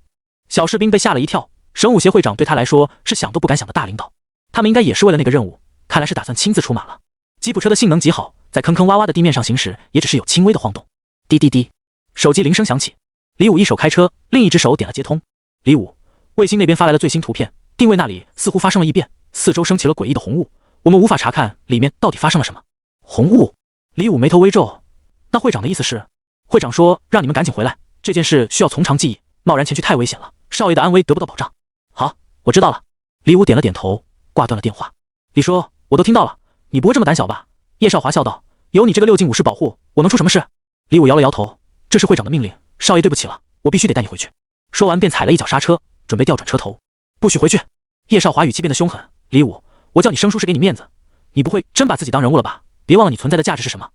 小士兵被吓了一跳，省武协会长对他来说是想都不敢想的大领导，他们应该也是为了那个任务，看来是打算亲自出马了。吉普车的性能极好，在坑坑洼洼的地面上行驶，也只是有轻微的晃动。滴滴滴，手机铃声响起，李武一手开车，另一只手点了接通。李武，卫星那边发来了最新图片，定位那里似乎发生了异变，四周升起了诡异的红雾，我们无法查看里面到底发生了什么。红雾？李武眉头微皱，那会长的意思是？会长说让你们赶紧回来，这件事需要从长计议，贸然前去太危险了，少爷的安危得不到保障。好，我知道了。李武点了点头，挂断了电话。李叔，我都听到了，你不会这么胆小吧？叶少华笑道：“有你这个6进5师保护，我能出什么事？”李武摇了摇头，这是会长的命令，少爷对不起了，我必须得带你回去。说完便踩了一脚刹车，准备调转车头。不许回去！叶少华语气变得凶狠。李武，我叫你生疏是给你面子，你不会真把自己当人物了吧？别忘了你存在的价值是什么？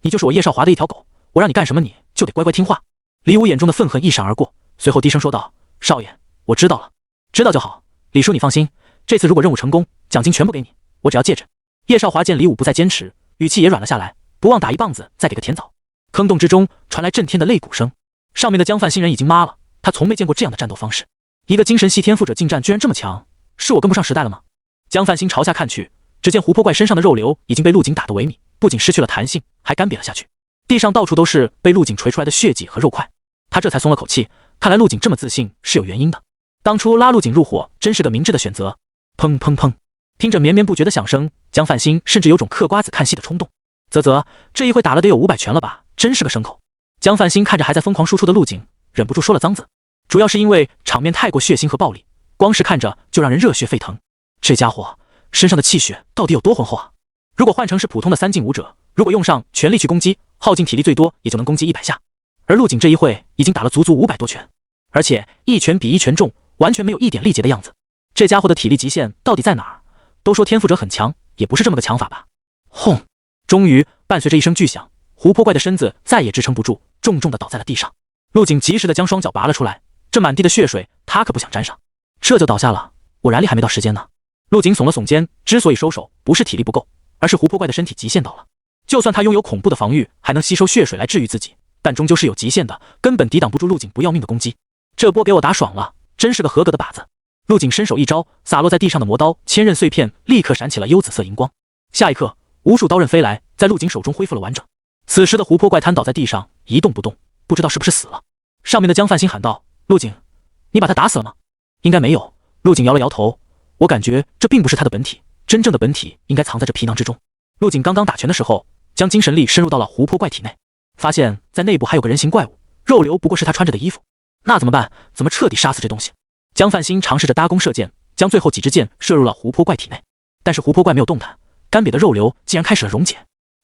你就是我叶少华的一条狗，我让你干什么你就得乖乖听话。李武眼中的愤恨一闪而过，随后低声说道：少爷，我知道了。知道就好，李叔你放心，这次如果任务成功，奖金全部给你，我只要戒指。叶少华见李武不再坚持，语气也软了下来，不忘打一棒子再给个甜枣。坑洞之中传来震天的擂鼓声，上面的江范新人已经麻了，他从没见过这样的战斗方式，一个精神系天赋者近战居然这么强，是我跟不上时代了吗？江范新朝下看去，只见湖泊怪身上的肉瘤已经被陆景打得萎靡，不仅失去了弹性，还干瘪了下去，地上到处都是被陆景锤出来的血迹和肉块，他这才松了口气，看来陆景这么自信是有原因的，当初拉陆景入伙真是个明智的选择。砰砰砰，听着绵绵不绝的响声，江范新甚至有种嗑瓜子看戏的冲动。啧，这一回打了得有500拳了吧，真是个牲口。江范新看着还在疯狂输出的陆景，忍不住说了脏字，主要是因为场面太过血腥和暴力，光是看着就让人热血沸腾。这家伙身上的气血到底有多浑厚啊？如果换成是普通的3进武者，如果用上全力去攻击，耗尽体力最多也就能攻击100下，而陆景这一会已经打了足足500多拳，而且一拳比一拳重，完全没有一点力竭的样子。这家伙的体力极限到底在哪儿？都说天赋者很强，也不是这么个强法吧？轰！终于伴随着一声巨响，湖泊怪的身子再也支撑不住，重重地倒在了地上。陆景及时地将双脚拔了出来，这满地的血水他可不想沾上，这就倒下了，我燃力还没到时间呢。陆景耸了耸肩，之所以收手，不是体力不够，而是湖泊怪的身体极限到了。就算他拥有恐怖的防御，还能吸收血水来治愈自己，但终究是有极限的，根本抵挡不住陆景不要命的攻击。这波给我打爽了，真是个合格的靶子。陆景伸手一招，洒落在地上的魔刀千刃碎片立刻闪起了幽紫色荧光，下一刻无数刀刃飞来，在陆景手中恢复了完整。此时的湖泊怪瘫倒在地上一动不动，不知道是不是死了。上面的江范新喊道：陆景，你把他打死了吗？应该没有。陆景摇了摇头，我感觉这并不是他的本体，真正的本体应该藏在这皮囊之中。陆景刚刚打拳的时候，将精神力深入到了湖泊怪体内，发现在内部还有个人形怪物，肉瘤不过是他穿着的衣服，那怎么办？怎么彻底杀死这东西？江范新尝试着搭弓射箭，将最后几支箭射入了湖泊怪体内，但是湖泊怪没有动弹，干瘪的肉瘤竟然开始了溶解，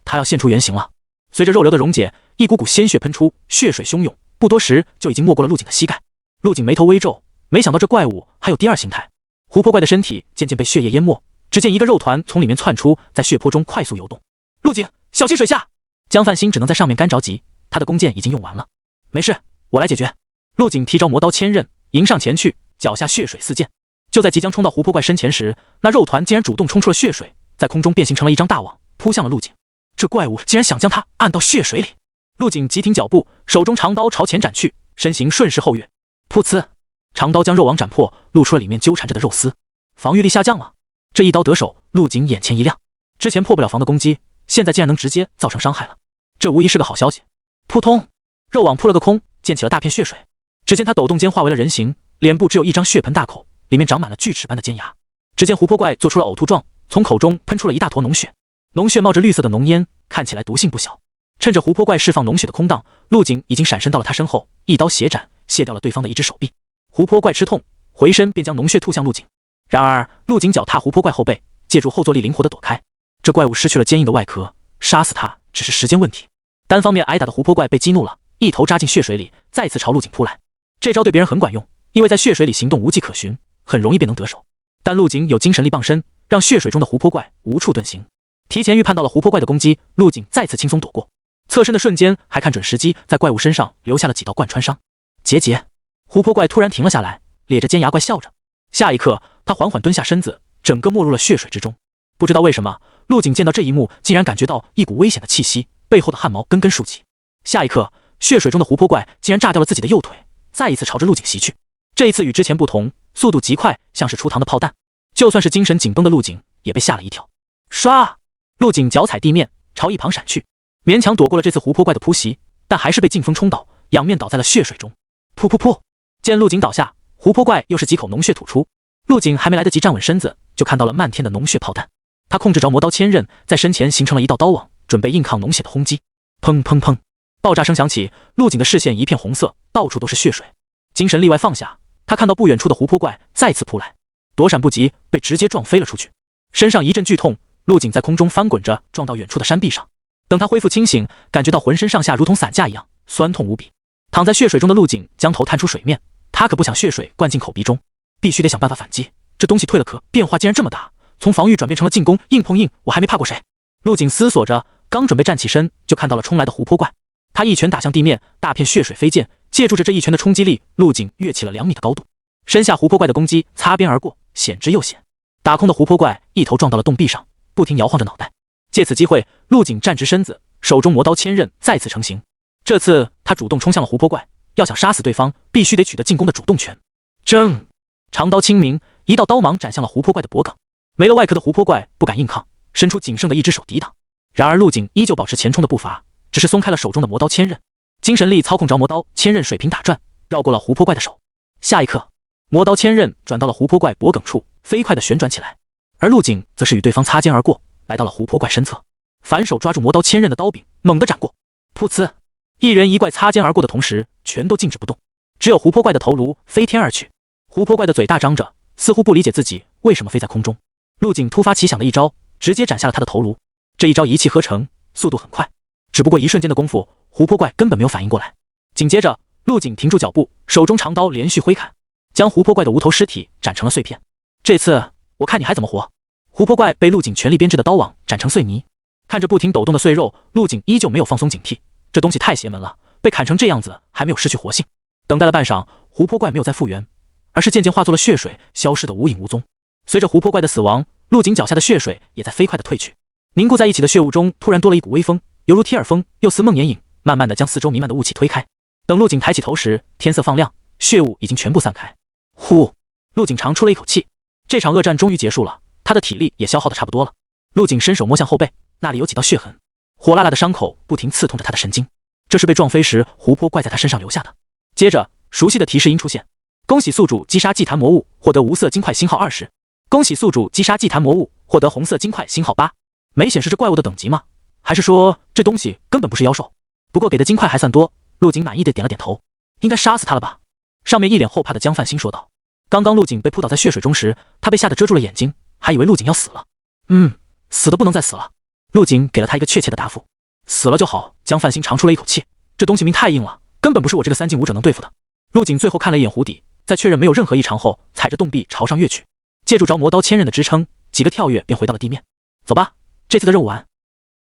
他要现出原形了。随着肉瘤的溶解，一股股鲜血喷出，血水汹涌，不多时就已经没过了陆景的膝盖。陆景眉头微皱，没想到这怪物还有第二形态。湖泊怪的身体渐渐被血液淹没，只见一个肉团从里面窜出，在血泊中快速游动。陆景，小心水下！江范新只能在上面干着急，他的弓箭已经用完了。没事，我来解决。陆景提着魔刀千刃迎上前去，脚下血水四溅。就在即将冲到湖泊怪身前时，那肉团竟然主动冲出了血水，在空中变形成了一张大网，扑向了陆景。这怪物竟然想将他按到血水里。陆景急停脚步，手中长刀朝前斩去，身形顺势后跃，噗呲，长刀将肉网斩破，露出了里面纠缠着的肉丝。防御力下降了，这一刀得手，陆景眼前一亮，之前破不了防的攻击，现在竟然能直接造成伤害了，这无疑是个好消息。扑通，肉网扑了个空，溅起了大片血水。只见他抖动间化为了人形，脸部只有一张血盆大口，里面长满了锯齿般的尖牙。只见湖泊怪做出了呕吐状，从口中喷出了一大坨脓血，脓血冒着绿色的浓烟，看起来毒性不小。趁着湖泊怪释放脓血的空档，陆景已经闪身到了他身后，一刀斜斩，卸掉了对方的一只手臂。湖泊怪吃痛，回身便将脓血吐向陆景。然而陆景脚踏湖泊怪后背，借助后坐力灵活地躲开。这怪物失去了坚硬的外壳，杀死他只是时间问题。单方面挨打的湖泊怪被激怒了，一头扎进血水里，再次朝陆景扑来。这招对别人很管用，因为在血水里行动无迹可寻，很容易便能得手。但陆景有精神力傍身，让血水中的湖泊怪无处遁形。提前预判到了湖泊怪的攻击，陆景再次轻松躲过。侧身的瞬间，还看准时机，在怪物身上留下了几道贯穿伤。结，湖泊怪突然停了下来，咧着尖牙怪笑着。下一刻，他缓缓蹲下身子，整个没入了血水之中。不知道为什么，陆景见到这一幕，竟然感觉到一股危险的气息，背后的汗毛根根竖起。下一刻，血水中的湖泊怪竟然炸掉了自己的右腿，再一次朝着陆景袭去。这一次与之前不同，速度极快，像是出膛的炮弹。就算是精神紧绷的陆景也被吓了一跳。唰，陆景脚踩地面，朝一旁闪去，勉强躲过了这次湖泊怪的扑袭，但还是被劲风冲倒，仰面倒在了血水中。噗噗噗！见陆景倒下，湖泊怪又是几口脓血吐出。陆景还没来得及站稳身子，就看到了漫天的脓血炮弹。他控制着魔刀千刃，在身前形成了一道刀网，准备硬抗脓血的轰击。砰砰砰！爆炸声响起，陆景的视线一片红色，到处都是血水。精神力外放下，他看到不远处的湖泊怪再次扑来，躲闪不及，被直接撞飞了出去。身上一阵剧痛，陆景在空中翻滚着，撞到远处的山壁上。等他恢复清醒，感觉到浑身上下如同散架一样，酸痛无比。躺在血水中的陆景将头探出水面，他可不想血水灌进口鼻中，必须得想办法反击。这东西蜕了壳，变化竟然这么大，从防御转变成了进攻，硬碰硬，我还没怕过谁？陆景思索着，刚准备站起身，就看到了冲来的湖泊怪。他一拳打向地面，大片血水飞溅，借助着这一拳的冲击力，陆景跃起了2米的高度。身下湖泊怪的攻击擦边而过，险之又险。打空的湖泊怪一头撞到了洞壁上，不停摇晃着脑袋。借此机会，陆景站直身子，手中魔刀千刃再次成型。这次他主动冲向了湖泊怪，要想杀死对方，必须得取得进攻的主动权。正，长刀清明，一道刀芒斩向了湖泊怪的脖颈。没了外壳的湖泊怪不敢硬抗，伸出仅剩的一只手抵挡。然而陆景依旧保持前冲的步伐，只是松开了手中的魔刀千刃，精神力操控着魔刀千刃水平打转，绕过了湖泊怪的手。下一刻，魔刀千刃转到了湖泊怪脖颈处，飞快地旋转起来，而陆景则是与对方擦肩而过，来到了湖泊怪身侧，反手抓住魔刀千刃的刀柄，猛地斩过。噗呲，一人一怪擦肩而过的同时，全都静止不动，只有湖泊怪的头颅飞天而去。湖泊怪的嘴大张着，似乎不理解自己为什么飞在空中。陆景突发奇想的一招，直接斩下了他的头颅。这一招一气呵成，速度很快，只不过一瞬间的功夫，湖泊怪根本没有反应过来。紧接着，陆景停住脚步，手中长刀连续挥砍，将湖泊怪的无头尸体斩成了碎片。这次我看你还怎么活！湖泊怪被陆景全力编织的刀网斩成碎泥，看着不停抖动的碎肉，陆景依旧没有放松警惕。这东西太邪门了，被砍成这样子还没有失去活性。等待了半晌，湖泊怪没有再复原，而是渐渐化作了血水，消失得无影无踪。随着湖泊怪的死亡，陆景脚下的血水也在飞快地退去，凝固在一起的血雾中突然多了一股微风，犹如贴耳风，又似梦魇影，慢慢地将四周弥漫的雾气推开。等陆景抬起头时，天色放亮，血雾已经全部散开。呼，陆景长出了一口气，这场恶战终于结束了，他的体力也消耗得差不多了。陆景伸手摸向后背，那里有几道血痕，火辣辣的伤口不停刺痛着他的神经，这是被撞飞时湖泊怪在他身上留下的。接着，熟悉的提示音出现：恭喜宿主击杀祭坛魔物，获得无色金块星号20。恭喜宿主击杀祭坛魔物，获得红色金块星号8。没显示这怪物的等级吗？还是说这东西根本不是妖兽？不过给的金块还算多，陆景满意的点了点头。应该杀死他了吧？上面一脸后怕的江范兴说道。刚刚陆景被扑倒在血水中时，他被吓得遮住了眼睛，还以为陆景要死了。死的不能再死了。陆景给了他一个确切的答复。死了就好。江范兴长出了一口气，这东西命太硬了，根本不是我这个3境武者能对付的。陆景最后看了一眼湖底，在确认没有任何异常后，踩着洞壁朝上跃去，借助着魔刀千刃的支撑，几个跳跃便回到了地面。走吧，这次的任务完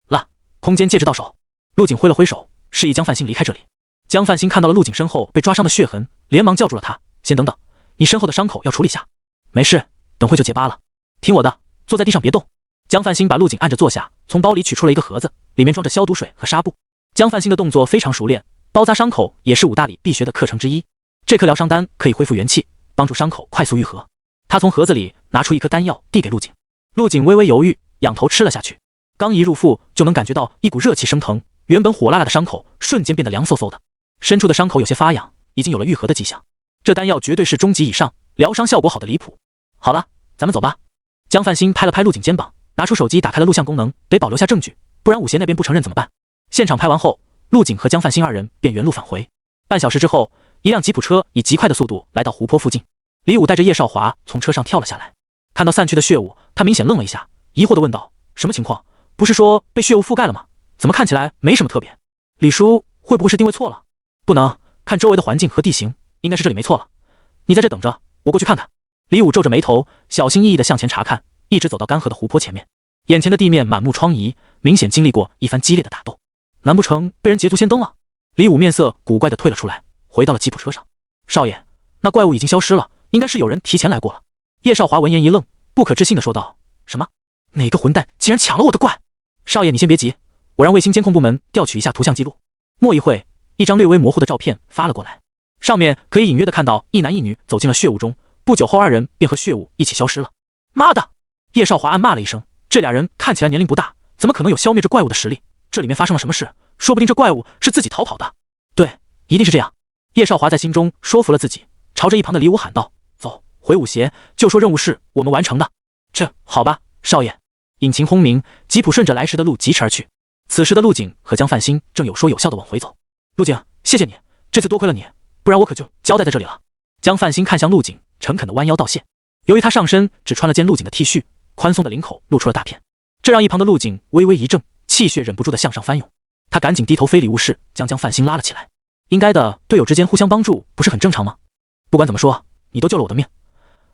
了。空间戒指到手。陆景挥了挥手，示意江范兴离开这里。江范兴看到了陆景身后被抓伤的血痕，连忙叫住了他：先等等，你身后的伤口要处理下。没事，等会就结疤了。听我的，坐在地上别动。江范兴把陆景按着坐下，从包里取出了一个盒子，里面装着消毒水和纱布。江范兴的动作非常熟练，包扎伤口也是武大里必学的课程之一。这颗疗伤丹可以恢复元气，帮助伤口快速愈合。他从盒子里拿出一颗丹药递给陆景，陆景微微犹豫，仰头吃了下去。刚一入腹就能感觉到一股热气升腾，原本火辣辣的伤口瞬间变得凉飕飕的，深处的伤口有些发痒，已经有了愈合的迹象。这丹药绝对是中级以上，疗伤效果好的离谱。好了，咱们走吧。江范兴拍了拍陆景肩膀，拿出手机打开了录像功能，得保留下证据，不然武协那边不承认怎么办？现场拍完后，陆景和江范兴2人便原路返回。半小时之后，一辆吉普车以极快的速度来到湖泊附近。李武带着叶少华从车上跳了下来，看到散去的血雾，他明显愣了一下，疑惑地问道：什么情况？不是说被血雾覆盖了吗？怎么看起来没什么特别？李叔会不会是定位错了？不能，看周围的环境和地形，应该是这里没错了。你在这等着，我过去看看。李武皱着眉头，小心翼翼地向前查看，一直走到干涸的湖泊前面。眼前的地面满目疮痍，明显经历过一番激烈的打斗。难不成被人捷足先登了？李武面色古怪地退了出来，回到了吉普车上。少爷，那怪物已经消失了，应该是有人提前来过了。叶少华闻言一愣，不可置信地说道：什么？哪个混蛋竟然抢了我的怪？少爷，你先别急，我让卫星监控部门调取一下图像记录。莫一会，一张略微模糊的照片发了过来，上面可以隐约地看到一男一女走进了血雾中，不久后2人便和血雾一起消失了。妈的！叶少华暗骂了一声，这俩人看起来年龄不大，怎么可能有消灭这怪物的实力？这里面发生了什么事？说不定这怪物是自己逃跑的。对，一定是这样。叶少华在心中说服了自己，朝着一旁的李武喊道：走，回武协就说任务是我们完成的。这好吧，少爷。引擎轰鸣，吉普顺着来时的路疾驰而去。此时的陆景和江范兴正有说有笑地往回走。陆景，谢谢你，这次多亏了你，不然我可就交代在这里了。江范兴看向陆景，诚恳地弯腰道谢。由于他上身只穿了件陆景的 T 恤，宽松的领口露出了大片，这让一旁的陆景微微一怔，气血忍不住地向上翻涌。他赶紧低头非礼勿视，将江范兴拉了起来。应该的，队友之间互相帮助不是很正常吗？不管怎么说，你都救了我的命，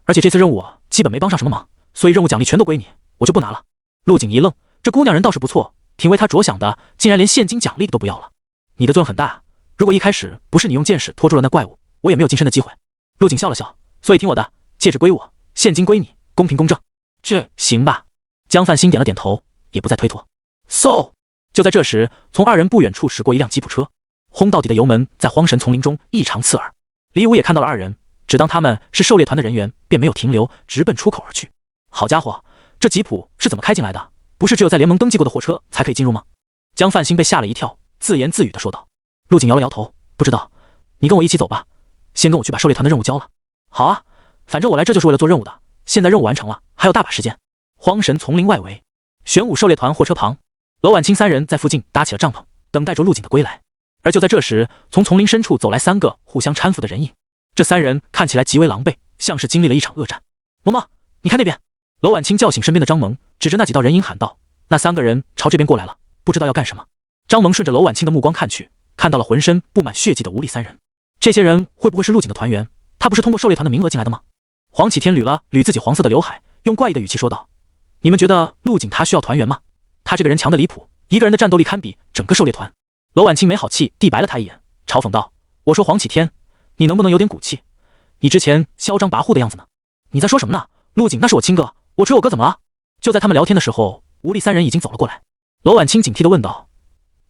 而且这次任务我基本没帮上什么忙，所以任务奖励全都归你，我就不拿了。陆景一愣，这姑娘人倒是不错，挺为他着想的，竟然连现金奖励都不要了。你的作用很大，如果一开始不是你用剑矢拖住了那怪物，我也没有近身的机会。陆景笑了笑，所以听我的，戒指归我，现金归你，公平公正。这行吧？江范兴点了点头，也不再推脱。嗖！就在这时，从二人不远处驶过一辆吉普车，轰到底的油门在荒神丛林中异常刺耳。李武也看到了二人，只当他们是狩猎团的人员，便没有停留，直奔出口而去。好家伙，这吉普是怎么开进来的？不是只有在联盟登记过的货车才可以进入吗？江范兴被吓了一跳，自言自语地说道。陆景摇了摇头，不知道，你跟我一起走吧，先跟我去把狩猎团的任务交了。好啊，反正我来这就是为了做任务的，现在任务完成了，还有大把时间。荒神丛林外围，玄武狩猎团货车旁，娄婉清三人在附近搭起了帐篷，等待着陆景的归来。而就在这时，从丛林深处走来三个互相搀扶的人影。这三人看起来极为狼狈，像是经历了一场恶战。嬷嬷，你看那边！娄婉清叫醒身边的张萌，指着那几道人影喊道：“那三个人朝这边过来了，不知道要干什么。”张萌顺着娄婉清的目光看去，看到了浑身布满血迹的吴力三人。这些人会不会是陆景的团员？他不是通过狩猎团的名额进来的吗？黄启天捋了捋自己黄色的刘海，用怪异的语气说道：“你们觉得陆景他需要团员吗？他这个人强得离谱，一个人的战斗力堪比整个狩猎团。”娄婉清没好气地白了他一眼，嘲讽道：“我说黄启天，你能不能有点骨气？你之前嚣张跋扈的样子呢？你在说什么呢？陆景那是我亲哥，我追我哥怎么了？”就在他们聊天的时候，吴力三人已经走了过来。娄婉清警惕地问道：“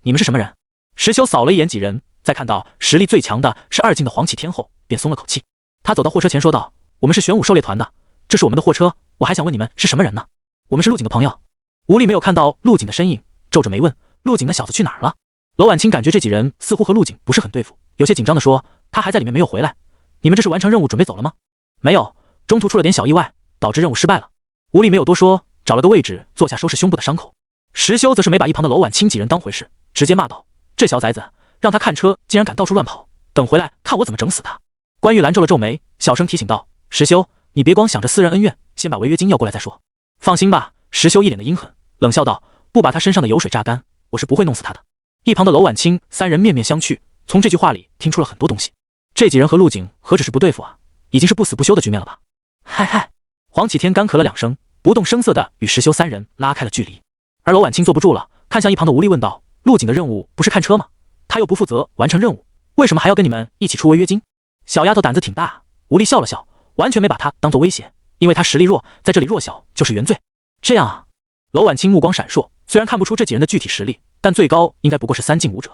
你们是什么人？”石修扫了一眼几人，在看到实力最强的是二境的黄启天后，便松了口气。他走到货车前说道：“我们是玄武狩猎团的，这是我们的货车，我还想问你们是什么人呢？”“我们是陆景的朋友。”吴力没有看到陆景的身影，皱着眉问：“陆景那小子去哪儿了？”娄婉清感觉这几人似乎和陆景不是很对付，有些紧张地说：“他还在里面没有回来。你们这是完成任务准备走了吗？”“没有，中途出了点小意外，导致任务失败了。”吴力没有多说，找了个位置坐下收拾胸部的伤口。石修则是没把一旁的娄婉清几人当回事，直接骂道：“这小崽子，让他看车竟然敢到处乱跑，等回来看我怎么整死他！”关玉兰皱了皱眉，小声提醒道：“石修，你别光想着私人恩怨，先把违约金要过来再说。”“放心吧。”石修一脸的阴狠，冷笑道：“不把他身上的油水榨干，我是不会弄死他的。”一旁的娄婉清三人面面相觑，从这句话里听出了很多东西。这几人和陆景何止是不对付啊，已经是不死不休的局面了吧？嗨嗨！黄启天干咳了两声，不动声色地与石修三人拉开了距离。而娄婉清坐不住了，看向一旁的吴力问道：“陆景的任务不是看车吗？他又不负责完成任务，为什么还要跟你们一起出违约金？”小丫头胆子挺大。吴力笑了笑，完全没把他当作威胁，因为他实力弱，在这里弱小就是原罪。这样啊？娄婉清目光闪烁，虽然看不出这几人的具体实力，但最高应该不过是三境武者。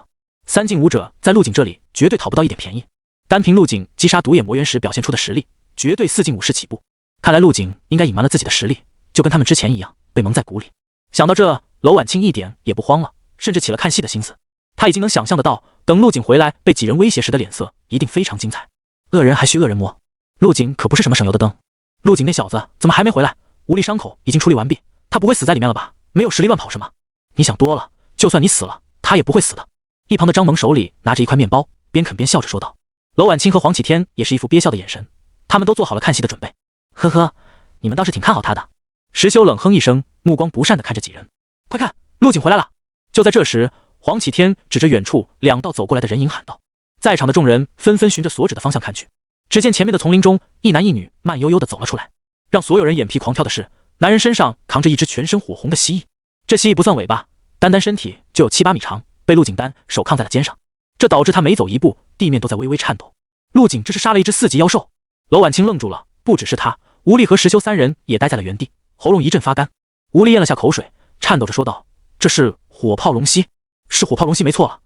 三境武者在陆景这里绝对讨不到一点便宜，单凭陆景击杀独眼魔猿时表现出的实力，绝对四境武士起步。看来陆景应该隐瞒了自己的实力，就跟他们之前一样，被蒙在鼓里。想到这，娄婉清一点也不慌了，甚至起了看戏的心思。他已经能想象得到，等陆景回来被几人威胁时的脸色一定非常精彩。恶人还需恶人磨，陆景可不是什么省油的灯。陆景那小子怎么还没回来？吴力伤口已经处理完毕，他不会死在里面了吧？没有实力乱跑是吗？你想多了，就算你死了，他也不会死的。一旁的张萌手里拿着一块面包，边啃边笑着说道。娄婉清和黄启天也是一副憋笑的眼神，他们都做好了看戏的准备。呵呵，你们倒是挺看好他的。石修冷哼一声，目光不善地看着几人。快看，陆景回来了！就在这时，黄启天指着远处两道走过来的人影喊道。在场的众人纷纷循着所指的方向看去，只见前面的丛林中，一男一女慢悠悠地走了出来。让所有人眼皮狂跳的是，男人身上扛着一只全身火红的蜥蜴，这蜥蜴不算尾巴，单单身体就有7、8米长，被陆景单手扛在了肩上，这导致他每走一步，地面都在微微颤抖。陆景这是杀了一只4级妖兽。娄婉清愣住了，不只是他，吴力和石修三人也待在了原地，喉咙一阵发干。吴力咽了下口水，颤抖着说道：“这是火炮龙蜥，是火炮龙蜥没错了，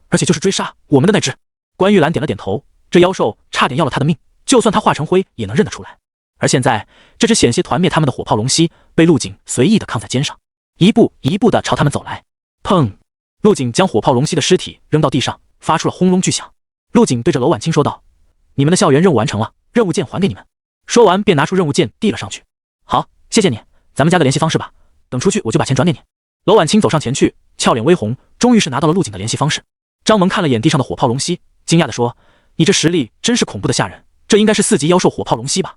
而且就是追杀我们的那只。”关玉兰点了点头，这妖兽差点要了他的命，就算他化成灰也能认得出来。而现在，这只险些团灭他们的火炮龙蜥被陆景随意的扛在肩上，一步一步的朝他们走来。砰！陆景将火炮龙蜥的尸体扔到地上，发出了轰隆巨响。陆景对着娄婉清说道：“你们的校园任务完成了，任务件还给你们。”说完便拿出任务件递了上去。“好，谢谢你，咱们加个联系方式吧，等出去我就把钱转给你。”娄婉清走上前去，俏脸微红，终于是拿到了陆景的联系方式。张萌看了眼地上的火炮龙蜥，惊讶地说：“你这实力真是恐怖的吓人，这应该是4级妖兽火炮龙蜥吧？”“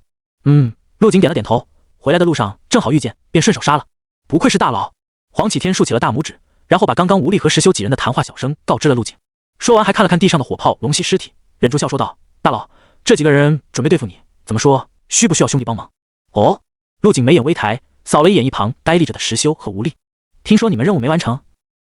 陆景点了点头，回来的路上正好遇见，便顺手杀了。不愧是大佬。”黄启天竖起了大拇指，然后把刚刚吴力和石修几人的谈话小声告知了陆景。说完还看了看地上的火炮龙息尸体，忍住笑说道：“大佬，这几个人准备对付你，怎么说？需不需要兄弟帮忙？”哦，陆景眉眼微抬，扫了一眼一旁呆立着的石修和吴力。听说你们任务没完成，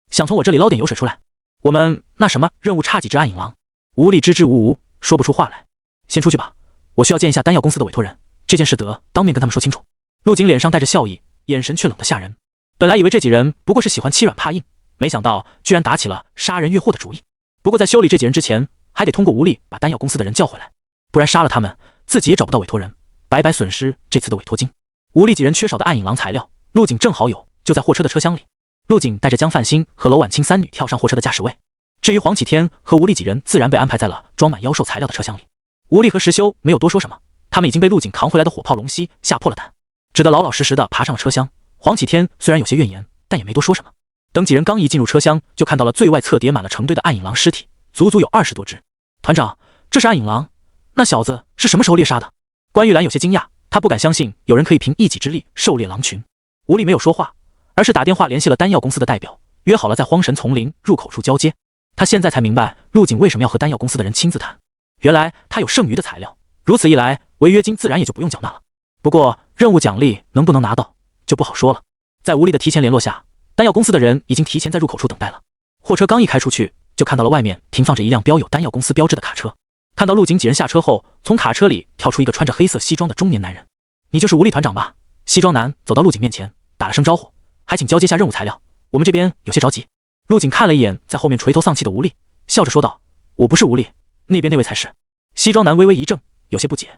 想从我这里捞点油水出来？我们那什么任务差几只暗影狼？吴力支支吾吾说不出话来。先出去吧，我需要见一下丹药公司的委托人，这件事得当面跟他们说清楚。陆景脸上带着笑意，眼神却冷得吓人。本来以为这几人不过是喜欢欺软怕硬，没想到居然打起了杀人越货的主意。不过在修理这几人之前，还得通过吴力把丹药公司的人叫回来，不然杀了他们，自己也找不到委托人，白白损失这次的委托金。吴力几人缺少的暗影狼材料，陆景正好有，就在货车的车厢里。陆景带着江泛星和娄婉清三女跳上货车的驾驶位，至于黄启天和吴力几人自然被安排在了装满妖兽材料的车厢里。吴力和石修没有多说什么，他们已经被陆景扛回来的火炮龙息吓破了胆，只得老老实实的爬上了车厢。黄启天虽然有些怨言，但也没多说什么。等几人刚一进入车厢，就看到了最外侧叠满了成堆的暗影狼尸体，足足有20多只。团长，这是暗影狼？那小子是什么时候猎杀的？关玉兰有些惊讶，他不敢相信有人可以凭一己之力狩猎狼群。吴力没有说话，而是打电话联系了丹药公司的代表，约好了在荒神丛林入口处交接。他现在才明白陆景为什么要和丹药公司的人亲自谈，原来他有剩余的材料，如此一来违约金自然也就不用缴纳了。不过任务奖励能不能拿到就不好说了。在吴力的提前联络下，丹药公司的人已经提前在入口处等待了。货车刚一开出去，就看到了外面停放着一辆标有丹药公司标志的卡车。看到陆景几人下车后，从卡车里跳出一个穿着黑色西装的中年男人。你就是吴力团长吧？西装男走到陆景面前，打了声招呼，还请交接下任务材料，我们这边有些着急。陆景看了一眼在后面垂头丧气的吴力，笑着说道：“我不是吴力，那边那位才是。”西装男微微一怔，有些不解。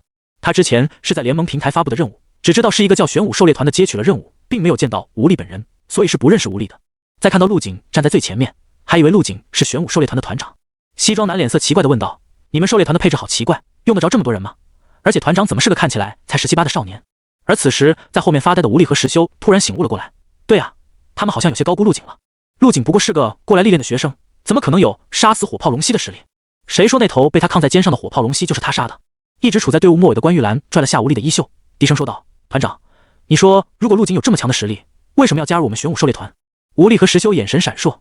他之前是在联盟平台发布的任务，只知道是一个叫玄武狩猎团的接取了任务，并没有见到吴力本人，所以是不认识吴力的。再看到陆景站在最前面，还以为陆景是玄武狩猎团的团长。西装男脸色奇怪地问道：“你们狩猎团的配置好奇怪，用得着这么多人吗？而且团长怎么是个看起来才17、18的少年？”而此时在后面发呆的吴力和石修突然醒悟了过来，对啊，他们好像有些高估陆景了。陆景不过是个过来历练的学生，怎么可能有杀死火炮龙息的实力？谁说那头被他扛在肩上的火炮龙息就是他杀的？一直处在队伍末尾的关玉兰拽了下吴力的衣袖，低声说道：“团长，你说如果陆景有这么强的实力，为什么要加入我们玄武狩猎团？”吴力和石修眼神闪烁，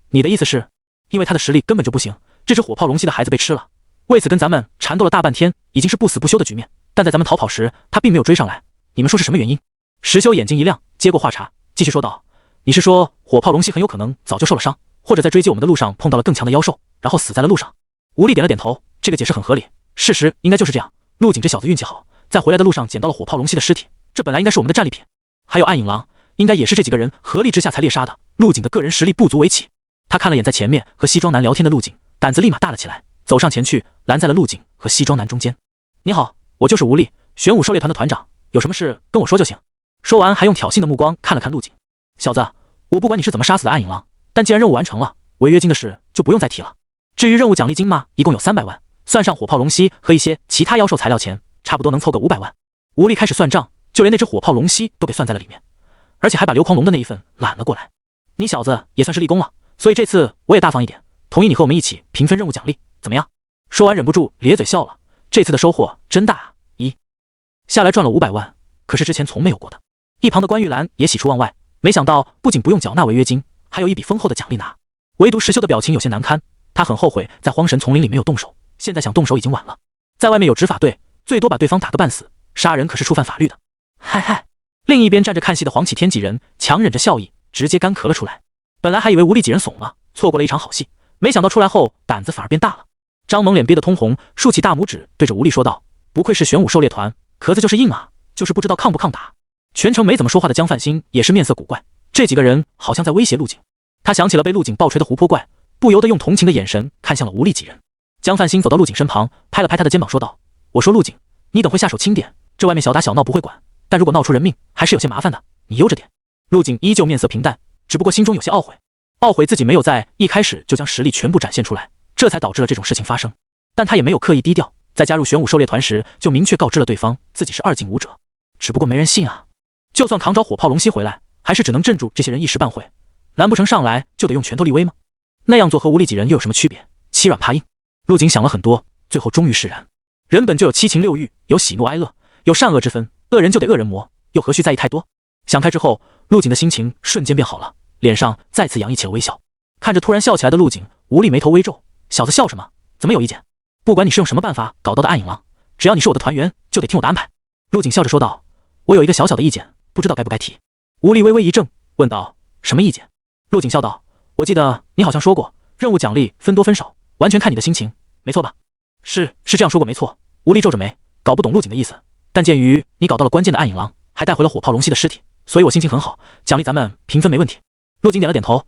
你的意思是，因为他的实力根本就不行，这只火炮龙息的孩子被吃了，为此跟咱们缠斗了大半天，已经是不死不休的局面，但在咱们逃跑时，他并没有追上来，你们说是什么原因？石修眼睛一亮，接过话茬，继续说道：“你是说火炮龙息很有可能早就受了伤，或者在追击我们的路上碰到了更强的妖兽，然后死在了路上？”吴力点了点头，这个解释很合理，事实应该就是这样。陆景这小子运气好，在回来的路上捡到了火炮龙息的尸体，这本来应该是我们的战利品。还有暗影狼，应该也是这几个人合力之下才猎杀的。陆景的个人实力不足为奇。他看了眼在前面和西装男聊天的陆景，胆子立马大了起来，走上前去拦在了陆景和西装男中间。你好，我就是吴力，玄武狩猎团的团长，有什么事跟我说就行。说完还用挑衅的目光看了看陆景。小子，我不管你是怎么杀死的暗影狼，但既然任务完成了，违约金的事就不用再提了。至于任务奖励金嘛，一共有300万，算上火炮龙息和一些其他妖兽材料钱，差不多能凑个500万。吴力开始算账，就连那只火炮龙息都给算在了里面，而且还把流狂龙的那一份揽了过来。你小子也算是立功了，所以这次我也大方一点，同意你和我们一起平分任务奖励，怎么样？说完忍不住咧嘴笑了，这次的收获真大啊！下来赚了500万，可是之前从没有过的。一旁的关玉兰也喜出望外，没想到不仅不用缴纳违约金，还有一笔丰厚的奖励拿。唯独石修的表情有些难堪，他很后悔在荒神丛林里没有动手，现在想动手已经晚了。在外面有执法队，最多把对方打个半死，杀人可是触犯法律的。嗨嗨！另一边站着看戏的黄启天几人强忍着笑意，直接干咳了出来。本来还以为吴力几人怂了，错过了一场好戏，没想到出来后胆子反而变大了。张萌脸憋得通红，竖起大拇指对着吴力说道：“不愧是玄武狩猎团，壳子就是硬啊，就是不知道抗不抗打。”全程没怎么说话的江泛星也是面色古怪，这几个人好像在威胁陆景。他想起了被陆景暴锤的湖泊怪，不由得用同情的眼神看向了吴力几人。江泛星走到陆景身旁，拍了拍他的肩膀说道：“我说陆景，你等会下手轻点，这外面小打小闹不会管，但如果闹出人命，还是有些麻烦的，你悠着点。”陆景依旧面色平淡，只不过心中有些懊悔，懊悔自己没有在一开始就将实力全部展现出来，这才导致了这种事情发生。但他也没有刻意低调，在加入玄武狩猎团时就明确告知了对方自己是2进武者，只不过没人信啊。就算扛着火炮龙息回来，还是只能镇住这些人一时半会，难不成上来就得用拳头立威吗？那样做和吴力几人又有什么区别？欺软怕硬。陆景想了很多，最后终于释然。人本就有7情6欲，有喜怒哀乐，有善恶之分，恶人就得恶人磨，又何须在意太多？想开之后，陆景的心情瞬间变好了，脸上再次洋溢起了微笑。看着突然笑起来的陆景，吴力眉头微皱：“小子笑什么？怎么有意见？不管你是用什么办法搞到的暗影狼，只要你是我的团员，就得听我的安排。”陆景笑着说道：“我有一个小小的意见，不知道该不该提。”吴力微微一怔，问道：“什么意见？”陆景笑道：“我记得你好像说过，任务奖励分多分少，完全看你的心情，没错吧？”“是这样说过没错。”吴力皱着眉，搞不懂陆景的意思。但鉴于你搞到了关键的暗影狼，还带回了火炮龙息的尸体，所以我心情很好，奖励咱们平分没问题。陆景点了点头，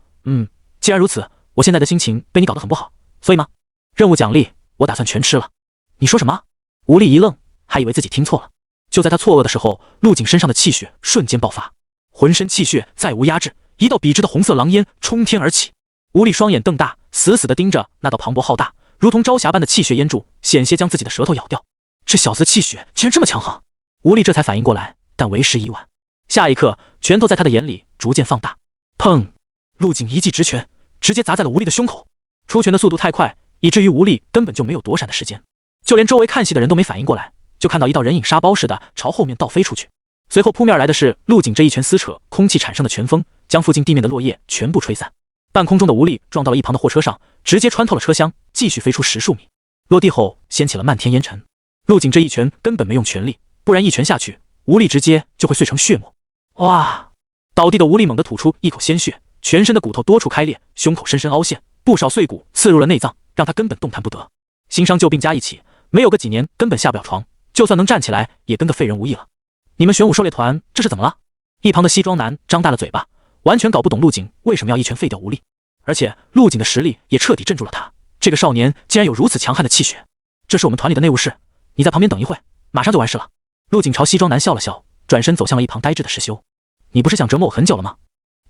既然如此，我现在的心情被你搞得很不好，所以吗？任务奖励我打算全吃了。你说什么？吴力一愣，还以为自己听错了。就在他错愕的时候，陆景身上的气血瞬间爆发，浑身气血再无压制，一道笔直的红色狼烟冲天而起。吴力双眼瞪大，死死地盯着那道磅礴浩大，如同朝霞般的气血烟柱，险些将自己的舌头咬掉。这小子的气血竟然这么强横！吴力这才反应过来，但为时已晚。下一刻，拳头在他的眼里逐渐放大。砰！陆景一记直拳，直接砸在了吴力的胸口。出拳的速度太快，以至于吴力根本就没有躲闪的时间，就连周围看戏的人都没反应过来，就看到一道人影沙包似的朝后面倒飞出去。随后扑面而来的是陆景这一拳撕扯空气产生的拳风，将附近地面的落叶全部吹散。半空中的吴力撞到了一旁的货车上，直接穿透了车厢，继续飞出10数米，落地后掀起了漫天烟尘。陆景这一拳根本没用全力，不然一拳下去，吴力直接就会碎成血沫。哇！倒地的吴力猛地吐出一口鲜血，全身的骨头多处开裂，胸口深深凹陷，不少碎骨刺入了内脏，让他根本动弹不得。新伤旧病加一起，没有个几年根本下不了床，就算能站起来，也跟个废人无异了。你们玄武狩猎团这是怎么了？一旁的西装男张大了嘴巴，完全搞不懂陆景为什么要一拳废掉吴力，而且陆景的实力也彻底镇住了他。这个少年竟然有如此强悍的气血。这是我们团里的内务室，你在旁边等一会，马上就完事了。陆景朝西装男笑了笑，转身走向了一旁呆滞的石修。你不是想折磨我很久了吗？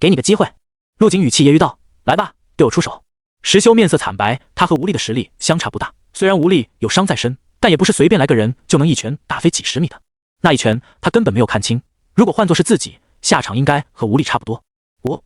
给你个机会。陆景语气揶揄道：“来吧，对我出手。”石修面色惨白，他和吴力的实力相差不大，虽然吴力有伤在身，但也不是随便来个人就能一拳打飞几10米的。那一拳他根本没有看清，如果换作是自己，下场应该和吴力差不多。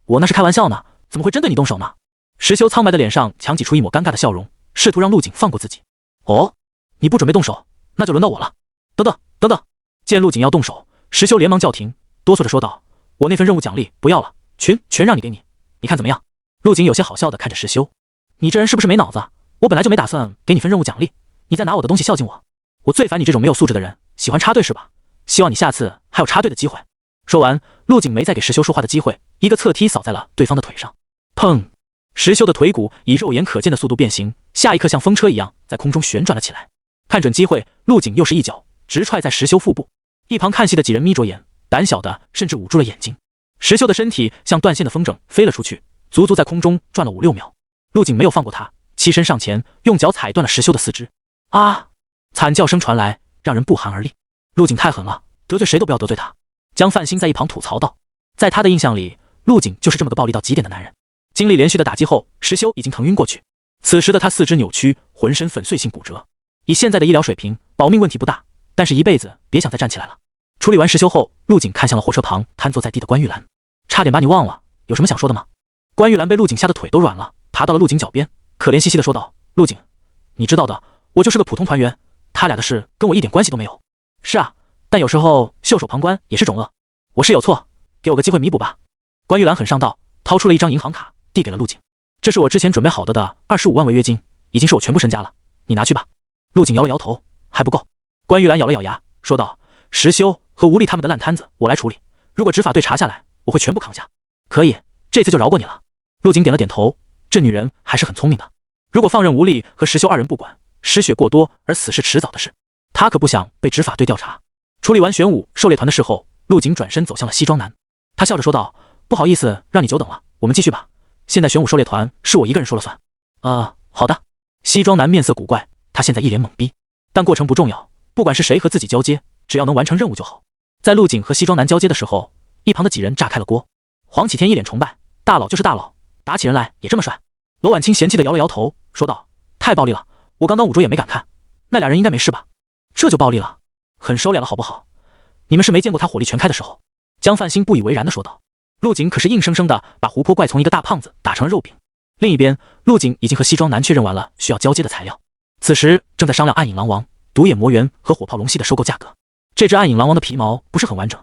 我那是开玩笑呢，怎么会真对你动手呢？石修苍白的脸上强挤出一抹尴尬的笑容，试图让陆景放过自己。哦，你不准备动手，那就轮到我了。等等！见陆景要动手，石修连忙叫停，哆嗦着说道：“我那份任务奖励不要了，全让你给你，你看怎么样？”陆景有些好笑的看着石修：“你这人是不是没脑子？我本来就没打算给你份任务奖励，你再拿我的东西孝敬我。我最烦你这种没有素质的人，喜欢插队是吧？希望你下次还有插队的机会。”说完，陆景没再给石修说话的机会，一个侧踢扫在了对方的腿上。砰！石修的腿骨以肉眼可见的速度变形，下一刻像风车一样在空中旋转了起来。看准机会，陆景又是一脚直踹在石修腹部。一旁看戏的几人眯着眼，胆小的甚至捂住了眼睛。石修的身体像断线的风筝飞了出去，足足在空中转了5、6秒。陆景没有放过他，欺身上前，用脚踩断了石修的四肢。啊！惨叫声传来，让人不寒而栗。陆景太狠了，得罪谁都不要得罪他。江范兴在一旁吐槽道，在他的印象里，陆景就是这么个暴力到极点的男人。经历连续的打击后，石修已经疼晕过去。此时的他四肢扭曲，浑身粉碎性骨折。以现在的医疗水平，保命问题不大，但是一辈子别想再站起来了。处理完石修后，陆景看向了货车旁瘫坐在地的关玉兰，差点把你忘了，有什么想说的吗？关玉兰被陆景吓得腿都软了，爬到了陆景脚边，可怜兮兮的说道：“陆景，你知道的，我就是个普通团员，他俩的事跟我一点关系都没有。”是啊，但有时候袖手旁观也是种恶，我是有错，给我个机会弥补吧。关玉兰很上道，掏出了一张银行卡递给了陆景，这是我之前准备好的25万违约金，已经是我全部身家了，你拿去吧。陆景摇了摇头，还不够。关玉兰咬了咬牙说道：“石修和吴力他们的烂摊子我来处理，如果执法队查下来，我会全部扛下。”可以，这次就饶过你了。陆景点了点头，这女人还是很聪明的。如果放任吴力和石修二人不管，失血过多而死是迟早的事，他可不想被执法队调查。处理完玄武狩猎团的事后，陆景转身走向了西装男，他笑着说道：“不好意思让你久等了，我们继续吧。现在玄武狩猎团是我一个人说了算。”好的。西装男面色古怪，他现在一脸懵逼，但过程不重要，不管是谁和自己交接，只要能完成任务就好。在陆景和西装男交接的时候，一旁的几人炸开了锅。黄启天一脸崇拜，大佬就是大佬，打起人来也这么帅。罗婉清嫌弃的摇了摇头，说道：“太暴力了，我刚当五桌也没敢看，那俩人应该没事吧？这就暴力了，很收敛了好不好？你们是没见过他火力全开的时候。”江范兴不以为然的说道。陆景可是硬生生的把湖泊怪从一个大胖子打成了肉饼。另一边，陆景已经和西装男确认完了需要交接的材料，此时正在商量暗影狼王、独眼魔猿和火炮龙系的收购价格。这只暗影狼王的皮毛不是很完整，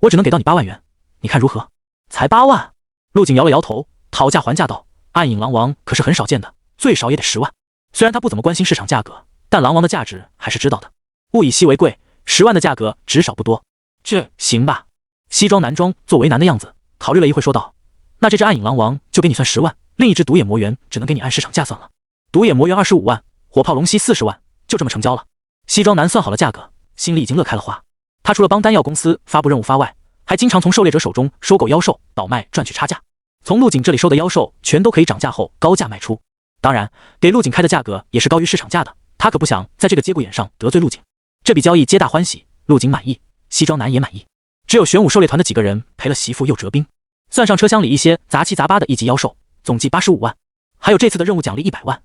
我只能给到你8万元，你看如何？才8万？陆景摇了摇头，讨价还价道：“暗影狼王可是很少见的，最少也得10万。虽然他不怎么关心市场价格，但狼王的价值还是知道的。物以稀为贵，10万的价格值少不多。这行吧？”西装男装做为难的样子，考虑了一会，说道：“那这只暗影狼王就给你算10万，另一只独眼魔猿只能给你按市场价算了。独眼魔猿25万，火炮龙息40万，就这么成交了。”西装男算好了价格，心里已经乐开了花。他除了帮丹药公司发布任务发外，还经常从狩猎者手中收购妖兽，倒卖赚取差价。从陆景这里收的妖兽全都可以涨价后高价卖出，当然给陆景开的价格也是高于市场价的，他可不想在这个节骨眼上得罪陆景。这笔交易皆大欢喜，陆景满意，西装男也满意。只有玄武狩猎团的几个人赔了媳妇又折兵，算上车厢里一些杂七杂八的一级妖兽，总计85万，还有这次的任务奖励100万，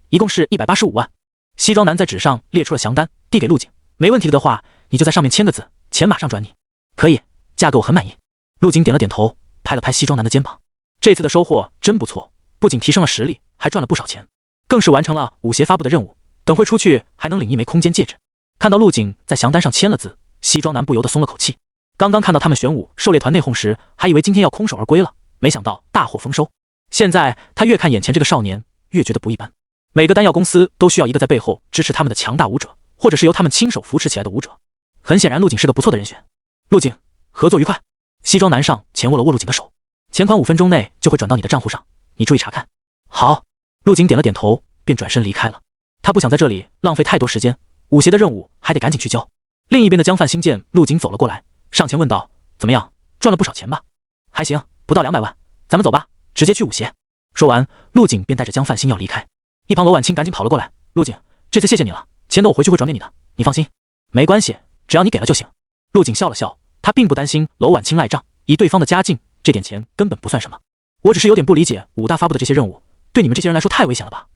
一共是185万。西装男在纸上列出了详单，递给陆景：“没问题的话，你就在上面签个字，钱马上转你。”“可以，价格我很满意。”陆景点了点头，拍了拍西装男的肩膀：“这次的收获真不错，不仅提升了实力，还赚了不少钱，更是完成了武协发布的任务，等会出去还能领一枚空间戒指。”看到陆景在详单上签了字，西装男不由得松了口气。刚刚看到他们玄武狩猎团内讧时，还以为今天要空手而归了，没想到大获丰收。现在他越看眼前这个少年，越觉得不一般。每个丹药公司都需要一个在背后支持他们的强大武者，或者是由他们亲手扶持起来的武者。很显然，陆景是个不错的人选。陆景，合作愉快。西装男上前握了握陆景的手，钱款5分钟内就会转到你的账户上，你注意查看。好。陆景点了点头，便转身离开了。他不想在这里浪费太多时间，武协的任务还得赶紧去交。另一边的江范兴见陆景走了过来，上前问道：“怎么样，赚了不少钱吧？”“还行，不到200万，咱们走吧，直接去武协。”说完，陆景便带着江范兴要离开。一旁罗婉清赶紧跑了过来：“陆景，这次谢谢你了，钱等我回去会转给你的，你放心。”“没关系，只要你给了就行。”陆景笑了笑，他并不担心娄婉清赖账，以对方的家境，这点钱根本不算什么。我只是有点不理解武大发布的这些任务，对你们这些人来说太危险了吧？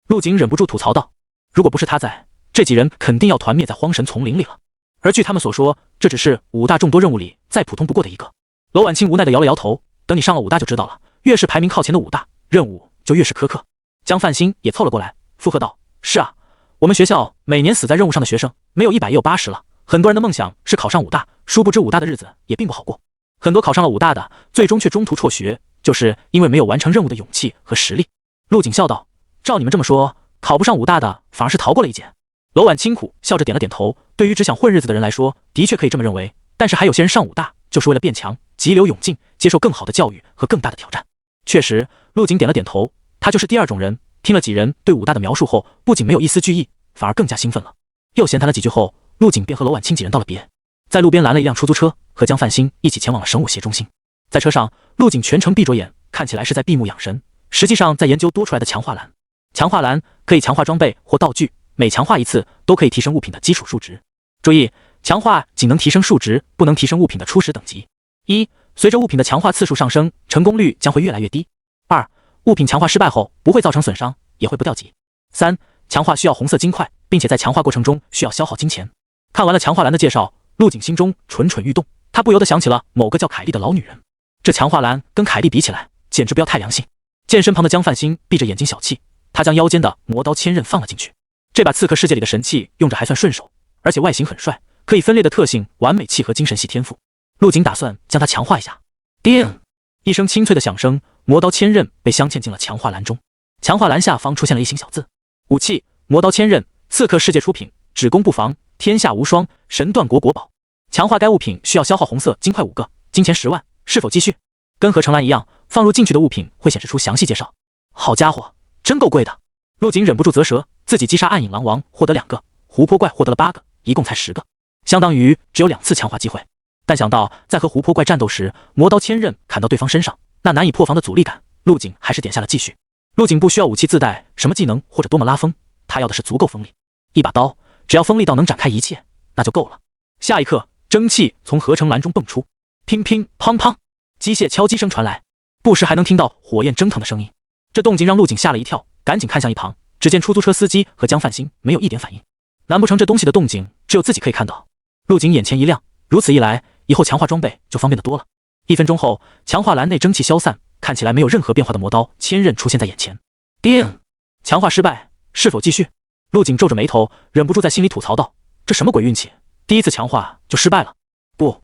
陆景忍不住吐槽道：“如果不是他在，这几人肯定要团灭在荒神丛林里了。而据他们所说，这只是武大众多任务里再普通不过的一个。”娄婉清无奈地摇了摇头：“等你上了武大就知道了，越是排名靠前的武大，任务就越是苛刻。”江范兴也凑了过来，附和道：“是啊，我们学校每年死在任务上的学生，没有100也有80了。很多人的梦想是考上武大，殊不知武大的日子也并不好过。很多考上了武大的，最终却中途辍学，就是因为没有完成任务的勇气和实力。”陆景笑道：“照你们这么说，考不上武大的反而是逃过了一劫。”娄婉清苦笑着点了点头，对于只想混日子的人来说，的确可以这么认为，但是还有些人上武大就是为了变强，急流勇进，接受更好的教育和更大的挑战。确实，陆景点了点头，他就是第二种人。听了几人对武大的描述后，不仅没有一丝惧意，反而更加兴奋了。又闲谈了几句后，陆景便和娄婉清几人道了别，在路边拦了一辆出租车，和江范兴一起前往了省武协中心。在车上，陆景全程闭着眼，看起来是在闭目养神，实际上在研究多出来的强化栏。强化栏可以强化装备或道具，每强化一次都可以提升物品的基础数值。注意，强化仅能提升数值，不能提升物品的初始等级。1. 随着物品的强化次数上升，成功率将会越来越低。2. 物品强化失败后不会造成损伤，也会不掉级。3. 强化需要红色金块，并且在强化过程中需要消耗金钱。看完了强化栏的介绍，陆景心中蠢蠢欲动，他不由得想起了某个叫凯莉的老女人。这强化栏跟凯莉比起来，简直不要太良心。见身旁的江范兴闭着眼睛小气，他将腰间的魔刀千刃放了进去。这把刺客世界里的神器用着还算顺手，而且外形很帅，可以分裂的特性完美契合精神系天赋。陆景打算将它强化一下。叮！一声清脆的响声，魔刀千刃被镶嵌进了强化栏中。强化栏下方出现了一行小字：武器魔刀千刃，刺客世界出品，只攻不防，天下无双，神断国国宝。强化该物品需要消耗红色金块5个，金钱10万，是否继续？跟合成栏一样，放入进去的物品会显示出详细介绍。好家伙，真够贵的！陆景忍不住啧舌，自己击杀暗影狼王获得2个，湖泊怪获得了8个，一共才10个，相当于只有2次强化机会。但想到在和湖泊怪战斗时，魔刀千刃砍到对方身上，那难以破防的阻力感，陆景还是点下了继续。陆景不需要武器自带什么技能或者多么拉风，他要的是足够锋利。一把刀，只要锋利到能展开一切，那就够了。下一刻，蒸汽从合成栏中迸出，乒乒乓乓，机械敲击声传来，不时还能听到火焰蒸腾的声音。这动静让陆景吓了一跳，赶紧看向一旁，只见出租车司机和江范兴没有一点反应。难不成这东西的动静只有自己可以看到？陆景眼前一亮，如此一来，以后强化装备就方便得多了。1分钟后，强化栏内蒸汽消散，看起来没有任何变化的魔刀千刃出现在眼前。叮！强化失败，是否继续？陆景皱着眉头，忍不住在心里吐槽道：这什么鬼运气，第一次强化就失败了。不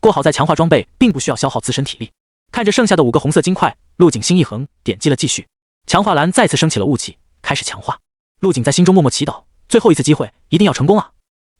过好在强化装备并不需要消耗自身体力，看着剩下的5个红色金块，陆景心一横，点击了继续。强化栏再次升起了雾气，开始强化。陆景在心中默默祈祷，最后一次机会一定要成功啊！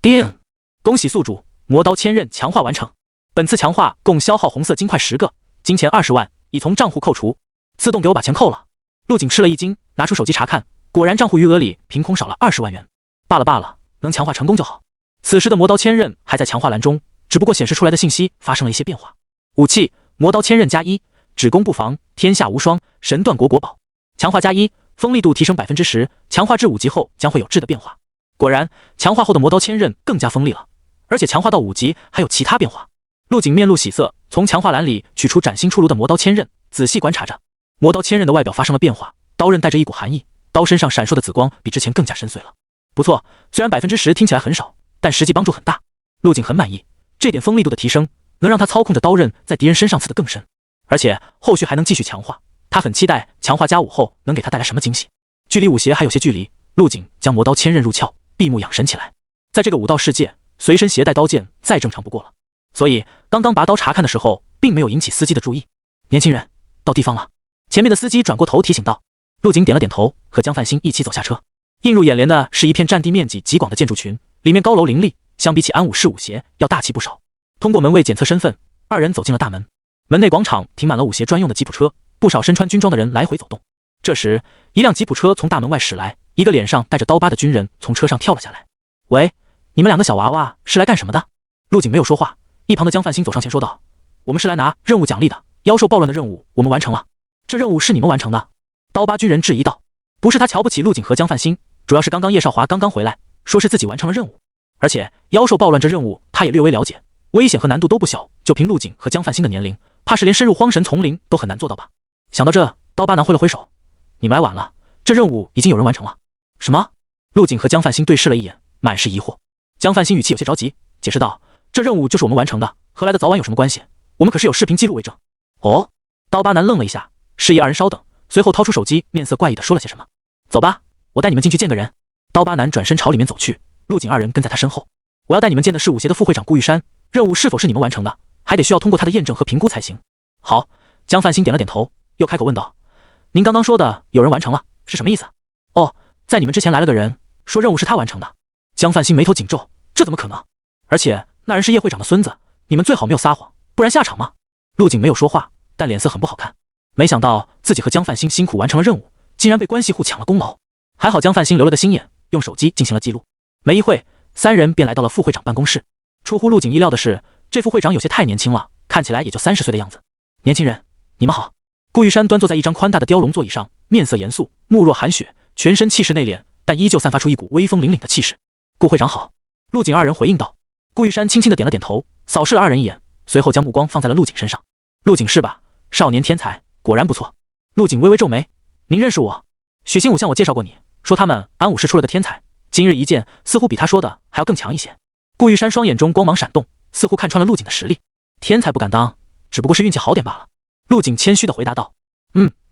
叮！恭喜宿主，魔刀千刃强化完成。本次强化共消耗红色金块10个，金钱20万已从账户扣除。自动给我把钱扣了。陆景吃了一惊，拿出手机查看，果然账户余额里凭空少了20万元。罢了，能强化成功就好。此时的魔刀千刃还在强化栏中，只不过显示出来的信息发生了一些变化。武器：魔刀千刃+1，只攻不防，天下无双，神断国国宝。强化+1，锋利度提升10%，强化至5级后将会有质的变化。果然，强化后的魔刀千刃更加锋利了，而且强化到5级还有其他变化。陆景面露喜色，从强化栏里取出崭新出炉的魔刀千刃，仔细观察着。魔刀千刃的外表发生了变化，刀刃带着一股寒意，刀身上闪烁的紫光比之前更加深邃了。不错，虽然10%听起来很少，但实际帮助很大。陆景很满意，这点锋利度的提升能让他操控着刀刃在敌人身上刺得更深，而且后续还能继续强化。他很期待强化+5后能给他带来什么惊喜。距离武邪还有些距离，陆景将魔刀千刃入鞘，闭目养神起来。在这个武道世界，随身携带刀剑再正常不过了，所以刚刚拔刀查看的时候，并没有引起司机的注意。年轻人，到地方了。前面的司机转过头提醒道。陆景点了点头，和江范兴一起走下车。映入眼帘的是一片占地面积极广的建筑群，里面高楼林立，相比起安武士武协要大气不少。通过门卫检测身份，二人走进了大门。门内广场停满了武协专用的吉普车，不少身穿军装的人来回走动。这时，一辆吉普车从大门外驶来，一个脸上带着刀疤的军人从车上跳了下来。喂，你们2个小娃娃是来干什么的？陆景没有说话，一旁的江范兴走上前说道：我们是来拿任务奖励的，妖兽暴乱的任务我们完成了。这任务是你们完成的？刀疤军人质疑道。不是他瞧不起陆景和江范兴，主要是刚刚叶少华刚刚回来，说是自己完成了任务，而且妖兽暴乱这任务他也略微了解，危险和难度都不小，就凭陆景和江范兴的年龄，怕是连深入荒神丛林都很难做到吧。想到这，刀疤男挥了挥手，你们来晚了，这任务已经有人完成了。什么？陆景和江范兴对视了一眼，满是疑惑。江范兴语气有些着急，解释道，这任务就是我们完成的，和来的早晚有什么关系？我们可是有视频记录为证。哦？刀疤男愣了一下，示意二人稍等，随后掏出手机，面色怪异地说了些什么。走吧，我带你们进去见个人。刀疤男转身朝里面走去，陆景二人跟在他身后。我要带你们见的是武协的副会长顾玉山，任务是否是你们完成的，还得需要通过他的验证和评估才行。好，江范兴点了点头，又开口问道，您刚刚说的有人完成了，是什么意思？哦，在你们之前来了个人，说任务是他完成的。江范兴眉头紧皱，这怎么可能？而且那人是叶会长的孙子，你们最好没有撒谎，不然下场嘛。陆景没有说话，但脸色很不好看。没想到自己和江范兴辛苦完成了任务，竟然被关系户抢了功劳。还好江范兴留了个心眼，用手机进行了记录。没一会，3人便来到了副会长办公室。出乎陆景意料的是，这副会长有些太年轻了，看起来也就30岁的样子。年轻人，你们好。顾玉山端坐在一张宽大的雕龙座椅上，面色严肃，目若寒雪，全身气势内敛，但依旧散发出一股威风凛凛的气势。顾会长好。陆景二人回应道。顾玉山轻轻地点了点头，扫视了二人一眼，随后将目光放在了陆景身上。陆景是吧？少年天才，果然不错。陆景微微皱眉，您认识我？许新武向我介绍过你，说他们安武士出了个天才，今日一见，似乎比他说的还要更强一些。顾玉山双眼中光芒闪动，似乎看穿了陆景的实力。天才不敢当，只不过是运气好点罢了。陆景谦虚地回答道。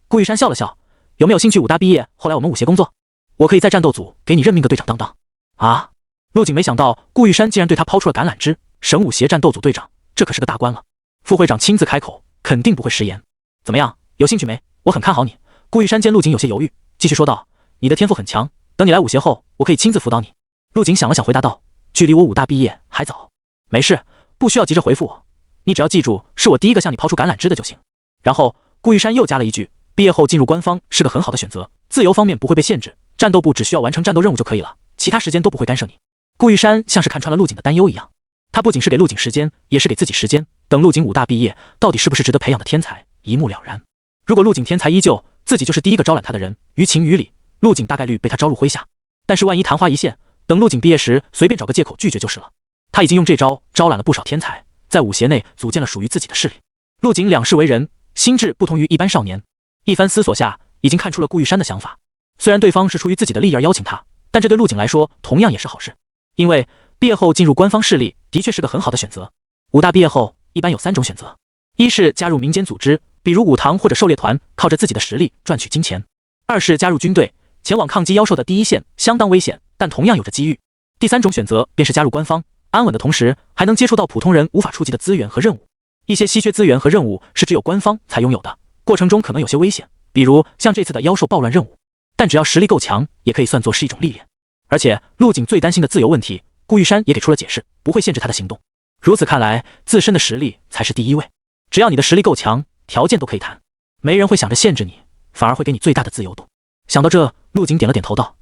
顾玉山笑了笑，有没有兴趣武大毕业后来我们武协工作？我可以在战斗组给你任命个队长当当。啊！陆景没想到顾玉山竟然对他抛出了橄榄枝，省武协战斗组队长，这可是个大官了。副会长亲自开口，肯定不会食言。怎么样，有兴趣没？我很看好你。顾玉山见陆景有些犹豫，继续说道，你的天赋很强，等你来武协后，我可以亲自辅导你。陆景想了想回答道，距离我武大毕业还早。没事，不需要急着回复我，你只要记住是我第一个向你抛出橄榄枝的就行。然后顾玉山又加了一句，毕业后进入官方是个很好的选择，自由方面不会被限制，战斗部只需要完成战斗任务就可以了，其他时间都不会干涉你。顾玉山像是看穿了陆景的担忧一样，他不仅是给陆景时间，也是给自己时间，等陆景武大毕业，到底是不是值得培养的天才，一目了然。如果陆景天才依旧，自己就是第一个招揽他的人，于情于理，陆景大概率被他招入麾下。但是万一昙花一现，等陆景毕业时，随便找个借口拒绝就是了。他已经用这招招揽了不少天才，在武协内组建了属于自己的势力。陆景两世为人，心智不同于一般少年。一番思索下，已经看出了顾玉山的想法。虽然对方是出于自己的利益而邀请他，但这对陆景来说同样也是好事。因为毕业后进入官方势力的确是个很好的选择。武大毕业后一般有3种选择，一是加入民间组织，比如武堂或者狩猎团，靠着自己的实力赚取金钱；二是加入军队，前往抗击妖兽的第一线，相当危险，但同样有着机遇；第3种选择便是加入官方，安稳的同时还能接触到普通人无法触及的资源和任务。一些稀缺资源和任务是只有官方才拥有的，过程中可能有些危险，比如像这次的妖兽暴乱任务。但只要实力够强，也可以算作是一种历练。而且陆景最担心的自由问题，顾玉山也给出了解释，不会限制他的行动。如此看来，自身的实力才是第一位。只要你的实力够强，条件都可以谈，没人会想着限制你，反而会给你最大的自由度。想到这，陆景点了点头道：“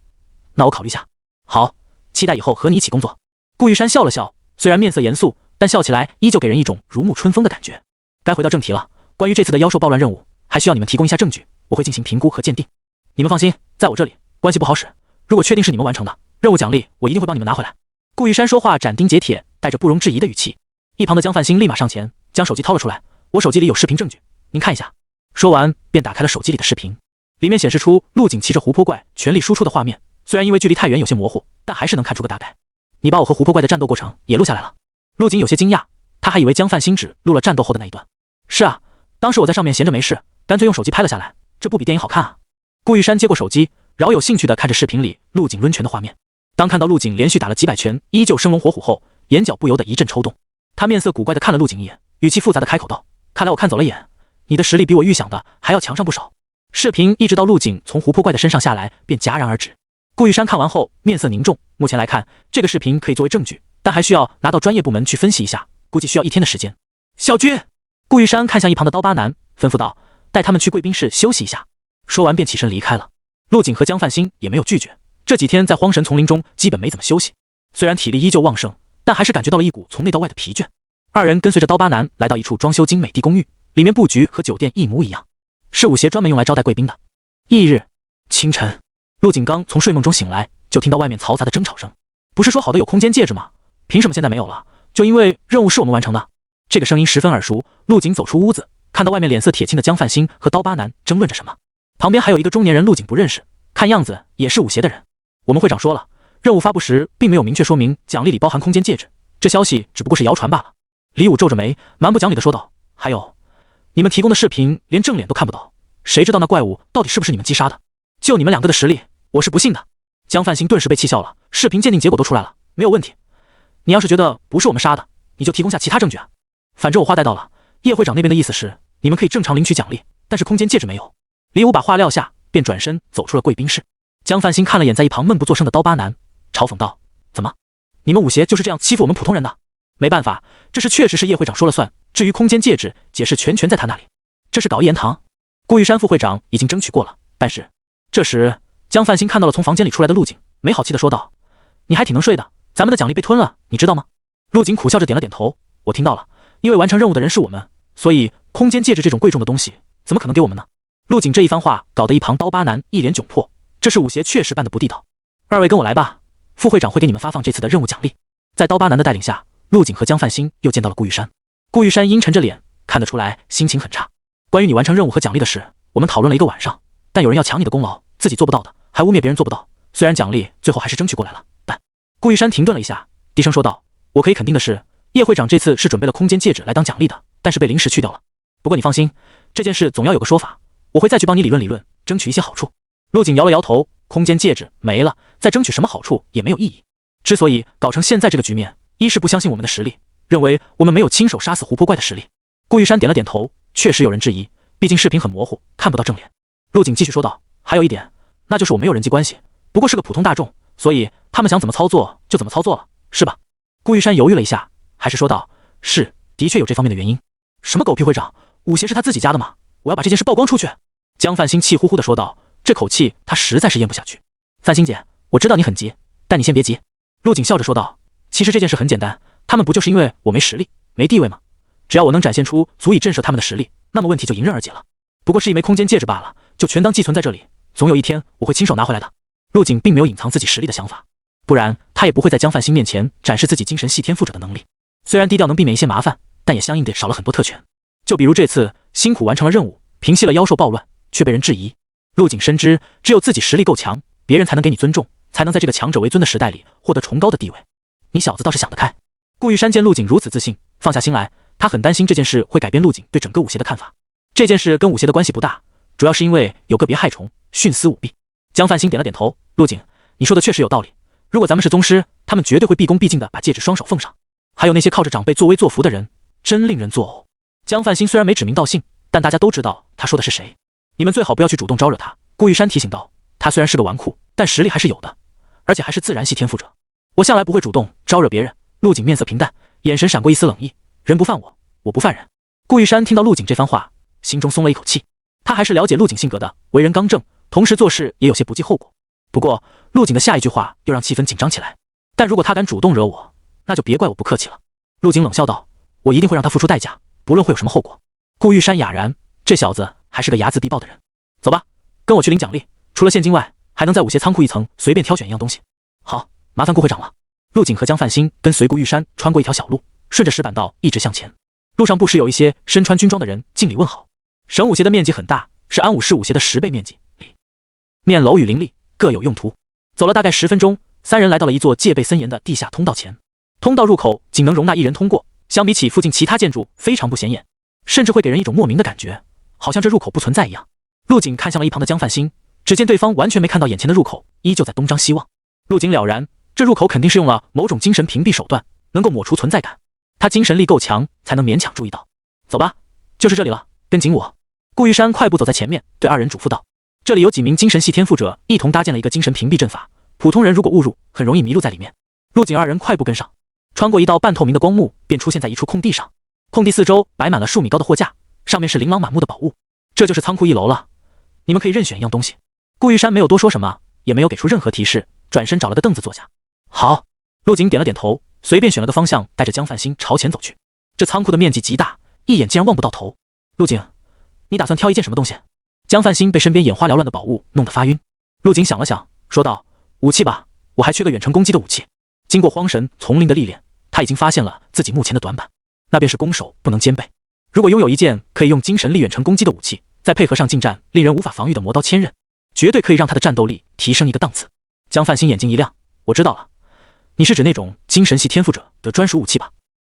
那我考虑下。好，期待以后和你一起工作。”顾玉山笑了笑，虽然面色严肃，但笑起来依旧给人一种如沐春风的感觉。该回到正题了，关于这次的妖兽暴乱任务，还需要你们提供一下证据，我会进行评估和鉴定。你们放心，在我这里关系不好使，如果确定是你们完成的任务，奖励我一定会帮你们拿回来。顾玉山说话斩钉截铁，带着不容置疑的语气。一旁的江范兴立马上前将手机掏了出来，我手机里有视频证据，您看一下。说完便打开了手机里的视频，里面显示出陆景骑着湖泊怪全力输出的画面，虽然因为距离太远有些模糊，但还是能看出个大概。你把我和湖泊怪的战斗过程也录下来了？陆景有些惊讶，他还以为江范兴只录了战斗后的那一段。是啊，当时我在上面闲着没事，干脆用手机拍了下来，这不比电影好看啊。顾玉山接过手机，饶有兴趣地看着视频里陆景抡拳的画面。当看到陆景连续打了几百拳，依旧生龙活虎后，眼角不由得一阵抽动。他面色古怪地看了陆景一眼，语气复杂地开口道：“看来我看走了眼，你的实力比我预想的还要强上不少。”视频一直到陆景从湖泊怪的身上下来，便戛然而止。顾玉山看完后面色凝重，目前来看，这个视频可以作为证据，但还需要拿到专业部门去分析一下，估计需要1天的时间。小军，顾玉山看向一旁的刀疤男，吩咐道：“带他们去贵宾室休息一下。”说完便起身离开了。陆景和江范兴也没有拒绝，这几天在荒神丛林中基本没怎么休息，虽然体力依旧旺盛，但还是感觉到了一股从内到外的疲倦。二人跟随着刀疤男来到一处装修精美的公寓，里面布局和酒店一模一样，是武协专门用来招待贵宾的。翌日清晨，陆景刚从睡梦中醒来，就听到外面嘈杂的争吵声。不是说好的有空间戒指吗？凭什么现在没有了？就因为任务是我们完成的。这个声音十分耳熟。陆景走出屋子，看到外面脸色铁青的江范兴和刀疤男争论着什么，旁边还有一个中年人，陆景不认识，看样子也是武协的人。我们会长说了，任务发布时并没有明确说明奖励里包含空间戒指，这消息只不过是谣传罢了。李武皱着眉，蛮不讲理地说道：“还有，你们提供的视频连正脸都看不到，谁知道那怪物到底是不是你们击杀的？就你们两个的实力，我是不信的。”江范兴顿时被气笑了，视频鉴定结果都出来了，没有问题。你要是觉得不是我们杀的，你就提供下其他证据啊。反正我话带到了，叶会长那边的意思是，你们可以正常领取奖励，但是空间戒指没有。李武把话撂下，便转身走出了贵宾室。江范兴看了眼在一旁闷不作声的刀疤男，嘲讽道：“怎么，你们武协就是这样欺负我们普通人的？没办法，这事确实是叶会长说了算，至于空间戒指，解释全在他那里。这是搞一言堂。”顾玉山副会长已经争取过了，但是这时江范兴看到了从房间里出来的陆景，没好气地说道：“你还挺能睡的，咱们的奖励被吞了，你知道吗？”陆景苦笑着点了点头：“我听到了，因为完成任务的人是我们，所以空间戒指这种贵重的东西，怎么可能给我们呢？”陆景这一番话搞得一旁刀疤男一脸窘迫，这是武协确实办得不地道。二位跟我来吧，副会长会给你们发放这次的任务奖励。在刀疤男的带领下，陆景和江范兴又见到了顾玉山。顾玉山阴沉着脸，看得出来心情很差。关于你完成任务和奖励的事，我们讨论了一个晚上，但有人要抢你的功劳，自己做不到的，还污蔑别人做不到。虽然奖励最后还是争取过来了，但……顾玉山停顿了一下，低声说道：“我可以肯定的是，叶会长这次是准备了空间戒指来当奖励的，但是被临时去掉了。不过你放心，这件事总要有个说法，我会再去帮你理论理论，争取一些好处。”陆景摇了摇头，空间戒指没了，再争取什么好处也没有意义。之所以搞成现在这个局面，一是不相信我们的实力，认为我们没有亲手杀死湖泊怪的实力。顾玉山点了点头，确实有人质疑，毕竟视频很模糊，看不到正脸。陆景继续说道：“还有一点，那就是我没有人际关系，不过是个普通大众，所以他们想怎么操作就怎么操作了，是吧？”顾玉山犹豫了一下，还是说道：“是，的确有这方面的原因。”什么狗屁会长，武协是他自己家的吗？我要把这件事曝光出去。江范兴气呼呼地说道，这口气他实在是咽不下去。范兴姐，我知道你很急，但你先别急。陆景笑着说道，其实这件事很简单，他们不就是因为我没实力没地位吗？只要我能展现出足以震慑他们的实力，那么问题就迎刃而解了。不过是一枚空间戒指罢了，就全当寄存在这里，总有一天我会亲手拿回来的。陆景并没有隐藏自己实力的想法，不然他也不会在江范兴面前展示自己精神系天赋者的能力。虽然低调能避免一些麻烦，但也相应的少了很多特权。就比如这次辛苦完成了任务，平息了妖兽暴乱，却被人质疑。陆景深知，只有自己实力够强，别人才能给你尊重，才能在这个强者为尊的时代里获得崇高的地位。你小子倒是想得开。顾玉山见陆景如此自信，放下心来，他很担心这件事会改变陆景对整个武协的看法。这件事跟武协的关系不大，主要是因为有个别害虫徇私舞弊。江范兴点了点头，陆景，你说的确实有道理。如果咱们是宗师，他们绝对会毕恭毕敬地把戒指双手奉上。还有那些靠着长辈作威作福的人，真令人作呕。江范兴虽然没指名道姓，但大家都知道他说的是谁。你们最好不要去主动招惹他。顾玉山提醒道，他虽然是个纨绔，但实力还是有的，而且还是自然系天赋者。我向来不会主动招惹别人。陆景面色平淡，眼神闪过一丝冷意，人不犯我，我不犯人。顾玉山听到陆景这番话，心中松了一口气。他还是了解陆景性格的，为人刚正，同时做事也有些不计后果。不过陆景的下一句话又让气氛紧张起来，但如果他敢主动惹我，那就别怪我不客气了。陆景冷笑道，我一定会让他付出代价，不论会有什么后果。顾玉山哑然，这小子还是个睚眦必报的人。走吧，跟我去领奖励，除了现金外，还能在武协仓库一层随便挑选一样东西。好，麻烦顾会长了。陆景和江范兴跟随顾玉山穿过一条小路，顺着石板道一直向前。路上不时有一些身穿军装的人敬礼问好。省武协的面积很大，是安武市武协的10倍面积，里面楼宇林立，各有用途。走了大概10分钟，三人来到了一座戒备森严的地下通道前。通道入口仅能容纳1人通过，相比起附近其他建筑非常不显眼，甚至会给人一种莫名的感觉，好像这入口不存在一样。陆景看向了一旁的江范兴，只见对方完全没看到眼前的入口，依旧在东张西望。陆景了然，这入口肯定是用了某种精神屏蔽手段，能够抹除存在感。他精神力够强，才能勉强注意到。走吧，就是这里了，跟紧我。顾玉山快步走在前面，对二人嘱咐道。这里有几名精神系天赋者一同搭建了一个精神屏蔽阵法，普通人如果误入，很容易迷路在里面。陆景二人快步跟上，穿过一道半透明的光幕，便出现在一处空地上。空地四周摆满了数米高的货架，上面是琳琅满目的宝物。这就是仓库1楼了，你们可以任选一样东西。顾玉山没有多说什么，也没有给出任何提示，转身找了个凳子坐下。好，陆景点了点头，随便选了个方向，带着江范兴朝前走去。这仓库的面积极大，一眼竟然望不到头。陆景，你打算挑一件什么东西？江范兴被身边眼花缭乱的宝物弄得发晕。陆景想了想，说道，武器吧，我还缺个远程攻击的武器。经过荒神丛林的历练，他已经发现了自己目前的短板，那便是攻守不能兼备。如果拥有一件可以用精神力远程攻击的武器，再配合上近战令人无法防御的魔刀千刃，绝对可以让他的战斗力提升一个档次。江范兴眼睛一亮，我知道了，你是指那种精神系天赋者的专属武器吧？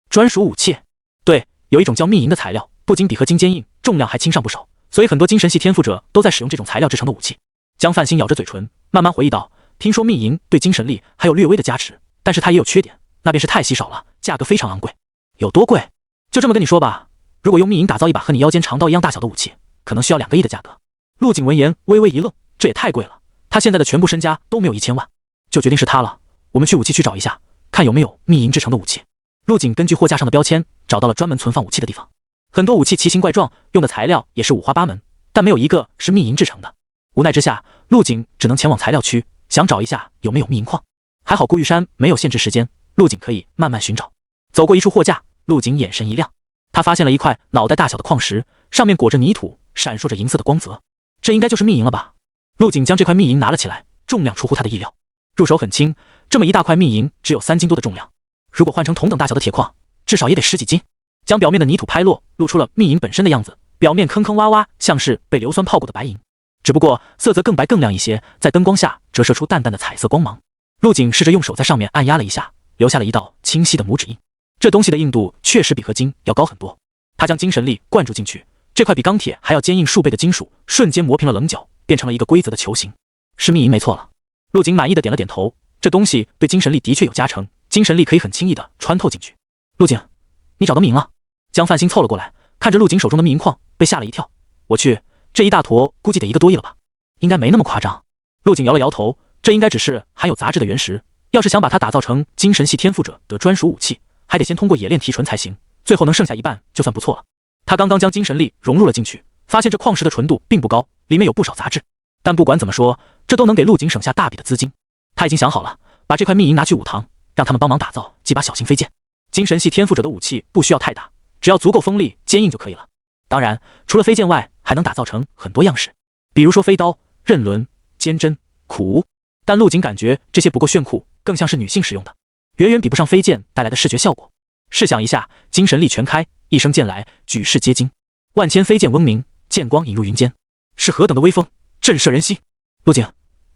专属武器？对，有一种叫秘银的材料，不仅底和筋坚硬，重量还轻上不少，所以很多精神系天赋者都在使用这种材料制成的武器。江范兴咬着嘴唇，慢慢回忆道，听说秘银对精神力还有略微的加持，但是它也有缺点，那便是太稀少了，价格非常昂贵。有多贵？就这么跟你说吧，如果用秘银打造一把和你腰间长刀一样大小的武器，可能需要2个亿的价格。陆景闻言微微一愣，这也太贵了，他现在的全部身家都没有1000万。就决定是他了，我们去武器区找一下，看有没有秘银制成的武器。陆景根据货架上的标签找到了专门存放武器的地方，很多武器奇形怪状，用的材料也是五花八门，但没有一个是秘银制成的。无奈之下，陆景只能前往材料区，想找一下有没有秘银矿。还好顾玉山没有限制时间，陆景可以慢慢寻找。走过一处货架，陆景眼神一亮，他发现了一块脑袋大小的矿石，上面裹着泥土，闪烁着银色的光泽，这应该就是秘银了吧？陆景将这块秘银拿了起来，重量出乎他的意料，入手很轻，这么一大块秘银只有3斤多的重量，如果换成同等大小的铁矿，至少也得10几斤。将表面的泥土拍落，露出了秘银本身的样子，表面坑坑洼洼，像是被硫酸泡过的白银，只不过色泽更白更亮一些，在灯光下折射出淡淡的彩色光芒。陆景试着用手在上面按压了一下，留下了一道清晰的拇指印。这东西的硬度确实比合金要高很多，他将精神力灌注进去，这块比钢铁还要坚硬数倍的金属瞬间磨平了棱角，变成了一个规则的球形。是秘银没错了。陆景满意的点了点头，这东西对精神力的确有加成，精神力可以很轻易的穿透进去。陆景，你找到秘银了？江范兴凑了过来，看着陆景手中的秘银矿，被吓了一跳。我去，这一大坨估计得1个多亿了吧？应该没那么夸张。陆景摇了摇头，这应该只是含有杂质的原石，要是想把它打造成精神系天赋者的专属武器，还得先通过冶炼提纯才行，最后能剩下一半就算不错了。他刚刚将精神力融入了进去，发现这矿石的纯度并不高，里面有不少杂质，但不管怎么说，这都能给陆景省下大笔的资金。他已经想好了，把这块秘银拿去武堂，让他们帮忙打造几把小型飞剑。精神系天赋者的武器不需要太大，只要足够锋利坚硬就可以了。当然，除了飞剑外，还能打造成很多样式，比如说飞刀、刃轮、尖针、苦无。但陆景感觉这些不够炫酷，更像是女性使用的，远远比不上飞剑带来的视觉效果。试想一下，精神力全开，一声剑来，举世皆惊，万千飞剑嗡鸣，剑光引入云间，是何等的威风，震慑人心。陆景，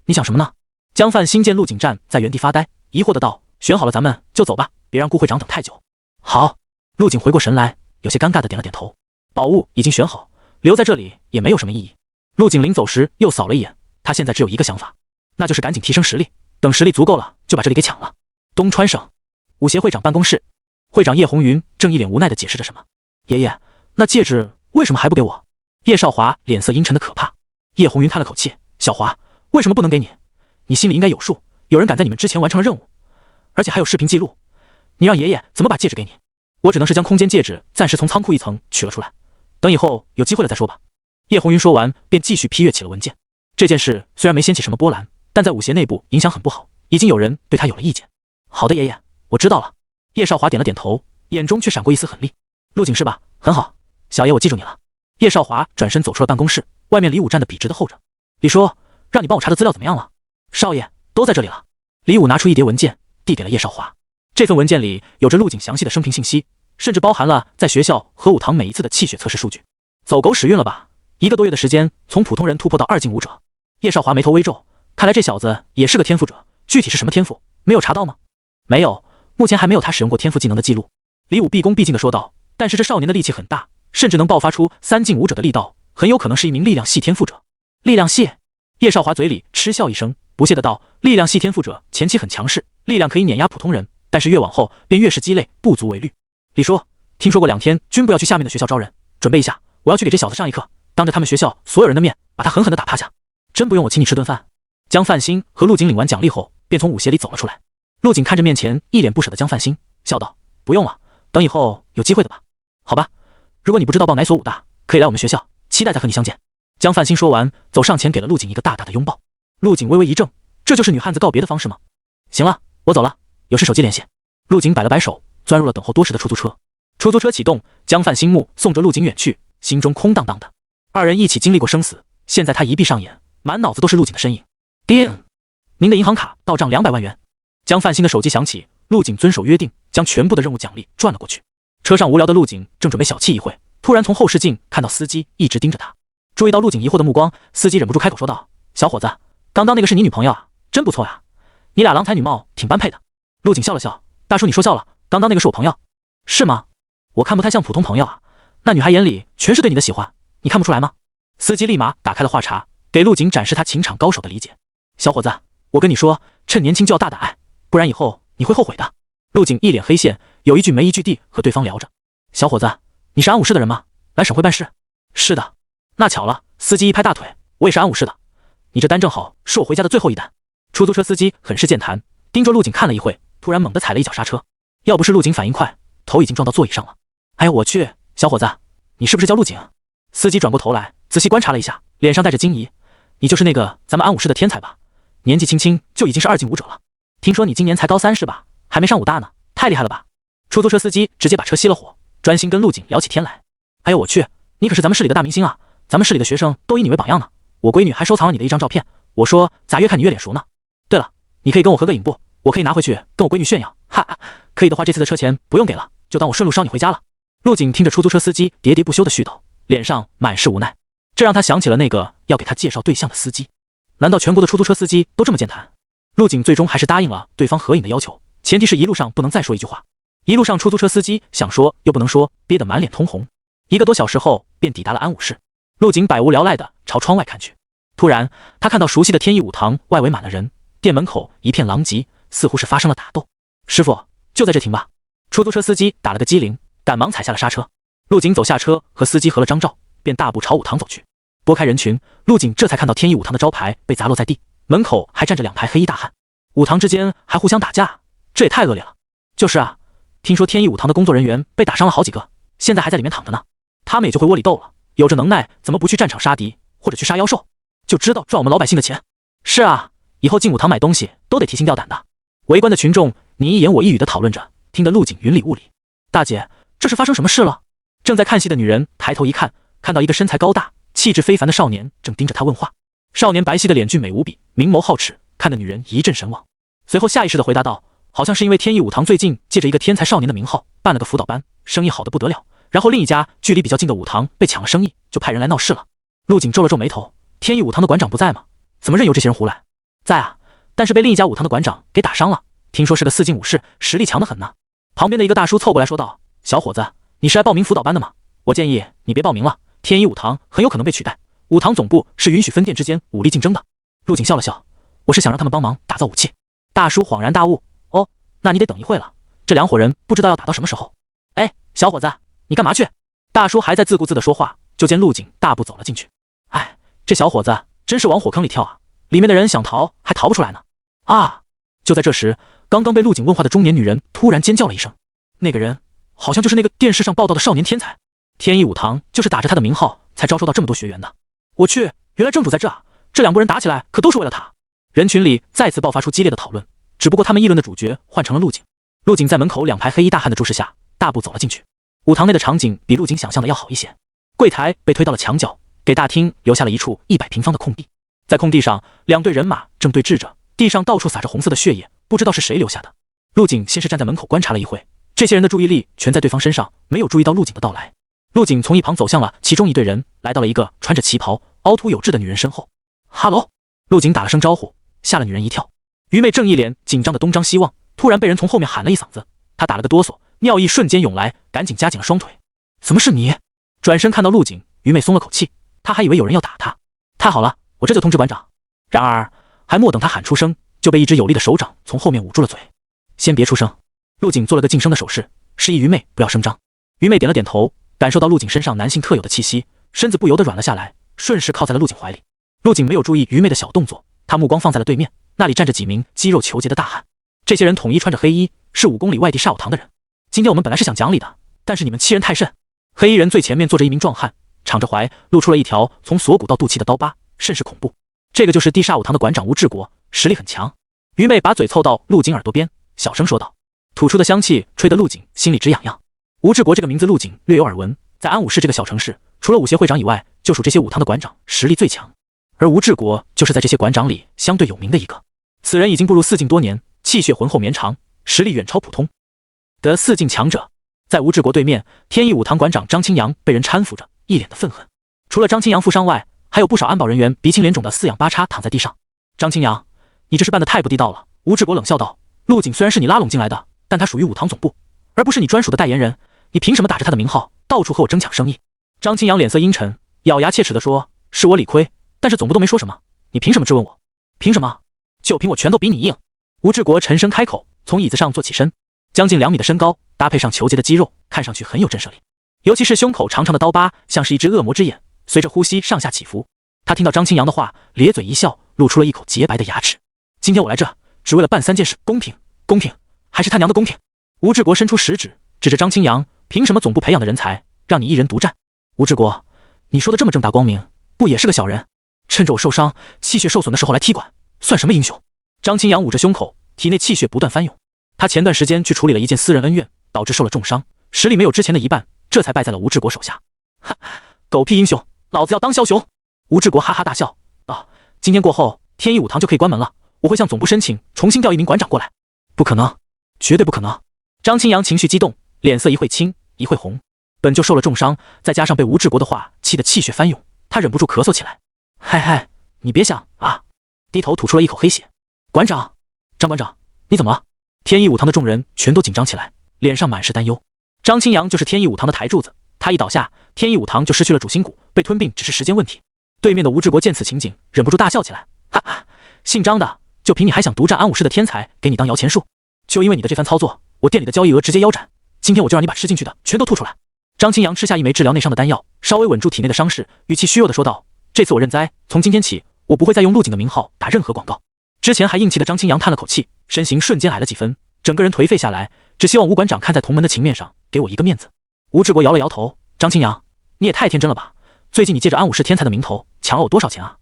你想什么呢？江范兴见陆景站在原地发呆，疑惑的道，选好了咱们就走吧，别让顾会长等太久。好。陆景回过神来，有些尴尬的点了点头。宝物已经选好，留在这里也没有什么意义。陆景临走时又扫了一眼，他现在只有一个想法，那就是赶紧提升实力，等实力足够了，就把这里给抢了。东川省武协会长办公室，会长叶红云正一脸无奈地解释着什么。爷爷，那戒指为什么还不给我？叶少华脸色阴沉的可怕。叶红云叹了口气，小华，为什么不能给你？你心里应该有数，有人敢在你们之前完成了任务，而且还有视频记录，你让爷爷怎么把戒指给你？我只能是将空间戒指暂时从仓库一层取了出来，等以后有机会了再说吧。叶红云说完便继续批阅起了文件。这件事虽然没掀起什么波澜，但在武协内部影响很不好，已经有人对他有了意见。好的，爷爷，我知道了。叶少华点了点头，眼中却闪过一丝狠厉。陆景是吧？很好，小爷我记住你了。叶少华转身走出了办公室，外面李武站得笔直的候着。李叔，让你帮我查的资料怎么样了？少爷，都在这里了。李武拿出一叠文件递给了叶少华。这份文件里有着陆景详细的生平信息，甚至包含了在学校和武堂每一次的气血测试数据。走狗屎运了吧？1个多月的时间，从普通人突破到2进武者。叶少华眉头微皱，看来这小子也是个天赋者，具体是什么天赋，没有查到吗？没有，目前还没有他使用过天赋技能的记录。李武毕恭毕敬地说道，但是这少年的力气很大，甚至能爆发出3进武者的力道，很有可能是一名力量系天赋者。力量系？叶少华嘴里嗤笑一声，不屑的道，力量系天赋者前期很强势，力量可以碾压普通人，但是越往后便越是鸡肋，不足为虑。李叔，听说过2天均不要去下面的学校招人，准备一下，我要去给这小子上一课，当着他们学校所有人的面把他狠狠地打趴下。真不用我请你吃顿饭？江范兴和陆景领完奖励后便从武协里走了出来。陆景看着面前一脸不舍的江范兴，笑道，不用了，等以后有机会的吧。好吧，如果你不知道报哪所武大，可以来我们学校，期待再和你相见。江范兴说完，走上前给了陆景一个大大的拥抱。陆景微微一怔，这就是女汉子告别的方式吗？行了，我走了，有事手机联系。陆景摆了摆手，钻入了等候多时的出租车。出租车启动，江范兴目送着陆景远去，心中空荡荡的。2人一起经历过生死，现在他一闭上眼，满脑子都是陆景的身影。叮，您的银行卡到账200万元。江范兴的手机响起，陆景遵守约定，将全部的任务奖励转了过去。车上无聊的陆景正准备小憩一会，突然从后视镜看到司机一直盯着他。注意到陆景疑惑的目光，司机忍不住开口说道，小伙子，刚刚那个是你女朋友啊？真不错呀，你俩郎才女貌，挺般配的。陆景笑了笑，大叔你说笑了，刚刚那个是我朋友。是吗？我看不太像普通朋友啊，那女孩眼里全是对你的喜欢，你看不出来吗？司机立马打开了话茬，给陆景展示他情场高手的理解。小伙子，我跟你说，趁年轻就要大胆爱，不然以后你会后悔的。陆景一脸黑线，有一句没一句地和对方聊着。小伙子，你是安武市的人吗？来省会办事？是的。那巧了，司机一拍大腿，我也是安武市的，你这单正好是我回家的最后一单。出租车司机很是健谈，盯着陆景看了一会，突然猛地踩了一脚刹车。要不是陆景反应快，头已经撞到座椅上了。哎呀我去，小伙子，你是不是叫陆景？司机转过头来，仔细观察了一下，脸上带着惊疑。你就是那个咱们安武市的天才吧？年纪轻轻就已经是2进武者了。听说你今年才高3是吧？还没上武大呢，太厉害了吧？出租车司机直接把车熄了火，专心跟陆景聊起天来。哎呦我去，你可是咱们市里的大明星啊，咱们市里的学生都以你为榜样呢。我闺女还收藏了你的一张照片，我说咱越看你越脸熟呢。对了，你可以跟我合个影不？我可以拿回去跟我闺女炫耀。哈哈，可以的话这次的车钱不用给了，就当我顺路捎你回家了。陆景听着出租车司机喋喋不休的絮叨，脸上满是无奈，这让他想起了那个要给他介绍对象的司机。难道全国的出租车司机都这么健谈？陆景最终还是答应了对方合影的要求，前提是一路上不能再说一句话。一路上出租车司机想说又不能说，憋得满脸通红。1个多小时后便抵达了安武市。陆景百无聊赖地朝窗外看去，突然他看到熟悉的天意武堂外围满了人，店门口一片狼藉，似乎是发生了打斗。师傅，就在这停吧。出租车司机打了个机灵，赶忙踩下了刹车。陆景走下车和司机合了张照，便大步朝武堂走去。拨开人群，陆景这才看到天意武堂的招牌被砸落在地，门口还站着2排黑衣大汉，武堂之间还互相打架，这也太恶劣了。就是啊，听说天意武堂的工作人员被打伤了好几个，现在还在里面躺着呢。他们也就回窝里斗了，有着能耐怎么不去战场杀敌或者去杀妖兽？就知道赚我们老百姓的钱。是啊，以后进武堂买东西都得提心吊胆的。围观的群众你一言我一语的讨论着，听得陆景云里雾里。大姐，这是发生什么事了？正在看戏的女人抬头一看，看到一个身材高大气质非凡的少年正盯着她问话。少年白皙的脸俊美无比，明眸皓齿，看得女人一阵神往。随后下意识的回答道，好像是因为天意武堂最近借着一个天才少年的名号办了个辅导班，生意好得不得了，然后另一家距离比较近的武堂被抢了生意，就派人来闹事了。陆景皱了皱眉头，天意武堂的馆长不在吗？怎么任由这些人胡来？在啊，但是被另一家武堂的馆长给打伤了，听说是个4进武士，实力强得很呢。旁边的一个大叔凑过来说道，小伙子，你是来报名辅导班的吗？我建议你别报名了，天一武堂很有可能被取代，武堂总部是允许分店之间武力竞争的。陆景笑了笑，我是想让他们帮忙打造武器。大叔恍然大悟，哦，那你得等一会了，这2伙人不知道要打到什么时候。哎，小伙子，你干嘛去？大叔还在自顾自地说话，就见陆景大步走了进去。哎，这小伙子真是往火坑里跳啊！里面的人想逃还逃不出来呢。啊！就在这时，刚刚被陆景问话的中年女人突然尖叫了一声。那个人好像就是那个电视上报道的少年天才，天一武堂就是打着他的名号才招收到这么多学员的。我去，原来正主在这啊！这两拨人打起来可都是为了他。人群里再次爆发出激烈的讨论，只不过他们议论的主角换成了陆景。陆景在门口两排黑衣大汉的注视下，大步走了进去。武堂内的场景比陆景想象的要好一些，柜台被推到了墙角，给大厅留下了一处100平方的空地。在空地上，两队人马正对峙着，地上到处洒着红色的血液，不知道是谁留下的。陆景先是站在门口观察了一会，这些人的注意力全在对方身上，没有注意到陆景的到来。陆景从一旁走向了其中一队人，来到了一个穿着旗袍、凹凸有致的女人身后。哈喽，陆景打了声招呼，吓了女人一跳。于妹正一脸紧张的东张西望，突然被人从后面喊了一嗓子，她打了个哆嗦，尿意瞬间涌来，赶紧夹紧了双腿。怎么是你？转身看到陆景，于妹松了口气，她还以为有人要打她。太好了，我这就通知馆长。然而还莫等她喊出声，就被一只有力的手掌从后面捂住了嘴。先别出声。陆景做了个噤声的手势，示意于妹不要声张。于妹点了点头，感受到陆景身上男性特有的气息，身子不由得软了下来，顺势靠在了陆景怀里。陆景没有注意于妹的小动作，他目光放在了对面，那里站着几名肌肉虬结的大汉。这些人统一穿着黑衣，是5公里外地沙舞堂的人。今天我们本来是想讲理的，但是你们欺人太甚。黑衣人最前面坐着一名壮汉，敞着怀，露出了一条从锁骨到肚脐的刀疤，甚是恐怖。这个就是地沙舞堂的馆长吴志国，实力很强。于妹把嘴凑到陆景耳朵边，小声说道，吐出的香气吹得陆景心里直痒痒。吴志国这个名字陆景略有耳闻，在安武市这个小城市，除了武协会长以外，就属这些武堂的馆长实力最强。而吴志国就是在这些馆长里相对有名的一个。此人已经步入4境多年，气血浑厚绵长，实力远超普通的4境强者。在吴志国对面，天意武堂馆长张清扬被人搀扶着，一脸的愤恨。除了张清扬负伤外，还有不少安保人员鼻青脸肿的四仰八叉躺在地上。张清扬，你这是办得太不地道了。吴志国冷笑道，陆景虽然是你拉拢进来的，但他属于武堂总部，而不是你专属的代言人，你凭什么打着他的名号到处和我争抢生意？张清扬脸色阴沉，咬牙切齿地说，是我理亏，但是总部都没说什么，你凭什么质问我？凭什么？就凭我拳头比你硬。吴志国沉声开口，从椅子上坐起身，将近2米的身高搭配上虬结的肌肉，看上去很有震慑力。尤其是胸口长长的刀疤，像是一只恶魔之眼，随着呼吸上下起伏。他听到张清扬的话，咧嘴一笑，露出了一口洁白的牙齿。今天我来这，只为了办3件事，公平，公平，还是他娘的公平！吴志国伸出食指，指着张清扬，凭什么总部培养的人才，让你一人独占？吴志国，你说的这么正大光明，不也是个小人？趁着我受伤、气血受损的时候来踢馆，算什么英雄？张清扬捂着胸口，体内气血不断翻涌。他前段时间去处理了一件私人恩怨，导致受了重伤，实力没有之前的一半，这才败在了吴志国手下。哈，狗屁英雄，老子要当枭雄！吴志国哈哈大笑道：“今天过后，天意武堂就可以关门了，我会向总部申请重新调一名馆长过来。”不可能，绝对不可能！张清扬情绪激动，脸色一会青一会红。本就受了重伤，再加上被吴志国的话气得气血翻涌，他忍不住咳嗽起来。嗨嗨，你别想啊！低头吐出了一口黑血。馆长，张馆长，你怎么了？天意武堂的众人全都紧张起来，脸上满是担忧。张清扬就是天意武堂的台柱子，他一倒下，天意武堂就失去了主心骨，被吞并只是时间问题。对面的吴志国见此情景，忍不住大笑起来。哈哈，姓张的，就凭你还想独占安武市的天才，给你当摇钱树？就因为你的这番操作，我店里的交易额直接腰斩。今天我就让你把吃进去的全都吐出来。张清扬吃下一枚治疗内伤的丹药，稍微稳住体内的伤势，语气虚弱地说道：“这次我认栽，从今天起，我不会再用陆景的名号打任何广告。”之前还硬气的张清扬叹了口气，身形瞬间矮了几分，整个人颓废下来，只希望吴馆长看在同门的情面上，给我一个面子。吴志国摇了摇头：“张清扬，你也太天真了吧！最近你借着安武市天才的名头抢了我多少钱啊？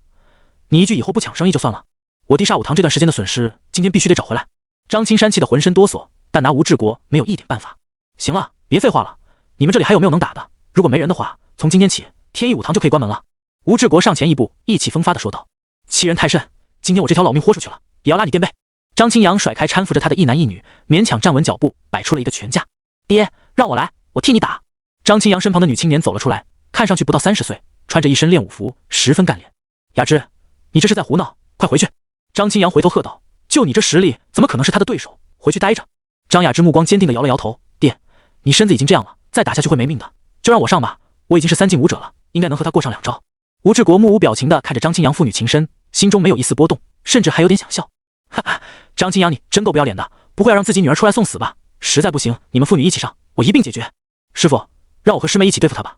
你一句以后不抢生意就算了，我地沙武堂这段时间的损失，今天必须得找回来。”张青山气得浑身哆嗦，但拿吴志国没有一点办法。行了，别废话了，你们这里还有没有能打的？如果没人的话，从今天起，天意武堂就可以关门了。吴志国上前一步，意气风发地说道：“欺人太甚！今天我这条老命豁出去了，也要拉你垫背。”张清扬甩开搀扶着他的一男一女，勉强站稳脚步，摆出了一个拳架。爹，让我来，我替你打。张清扬身旁的女青年走了出来，看上去不到30岁，穿着一身练武服，十分干练。雅芝，你这是在胡闹，快回去！张清扬回头喝道：“就你这实力，怎么可能是他的对手？回去待着。”张雅芝目光坚定地摇了摇头：“爹，你身子已经这样了，再打下去会没命的，就让我上吧。我已经是3境武者了，应该能和他过上2招。”吴志国目无表情地看着张清扬父女情深，心中没有一丝波动，甚至还有点想笑。哈哈，张清扬，你真够不要脸的，不会要让自己女儿出来送死吧？实在不行，你们父女一起上，我一并解决。师傅，让我和师妹一起对付他吧。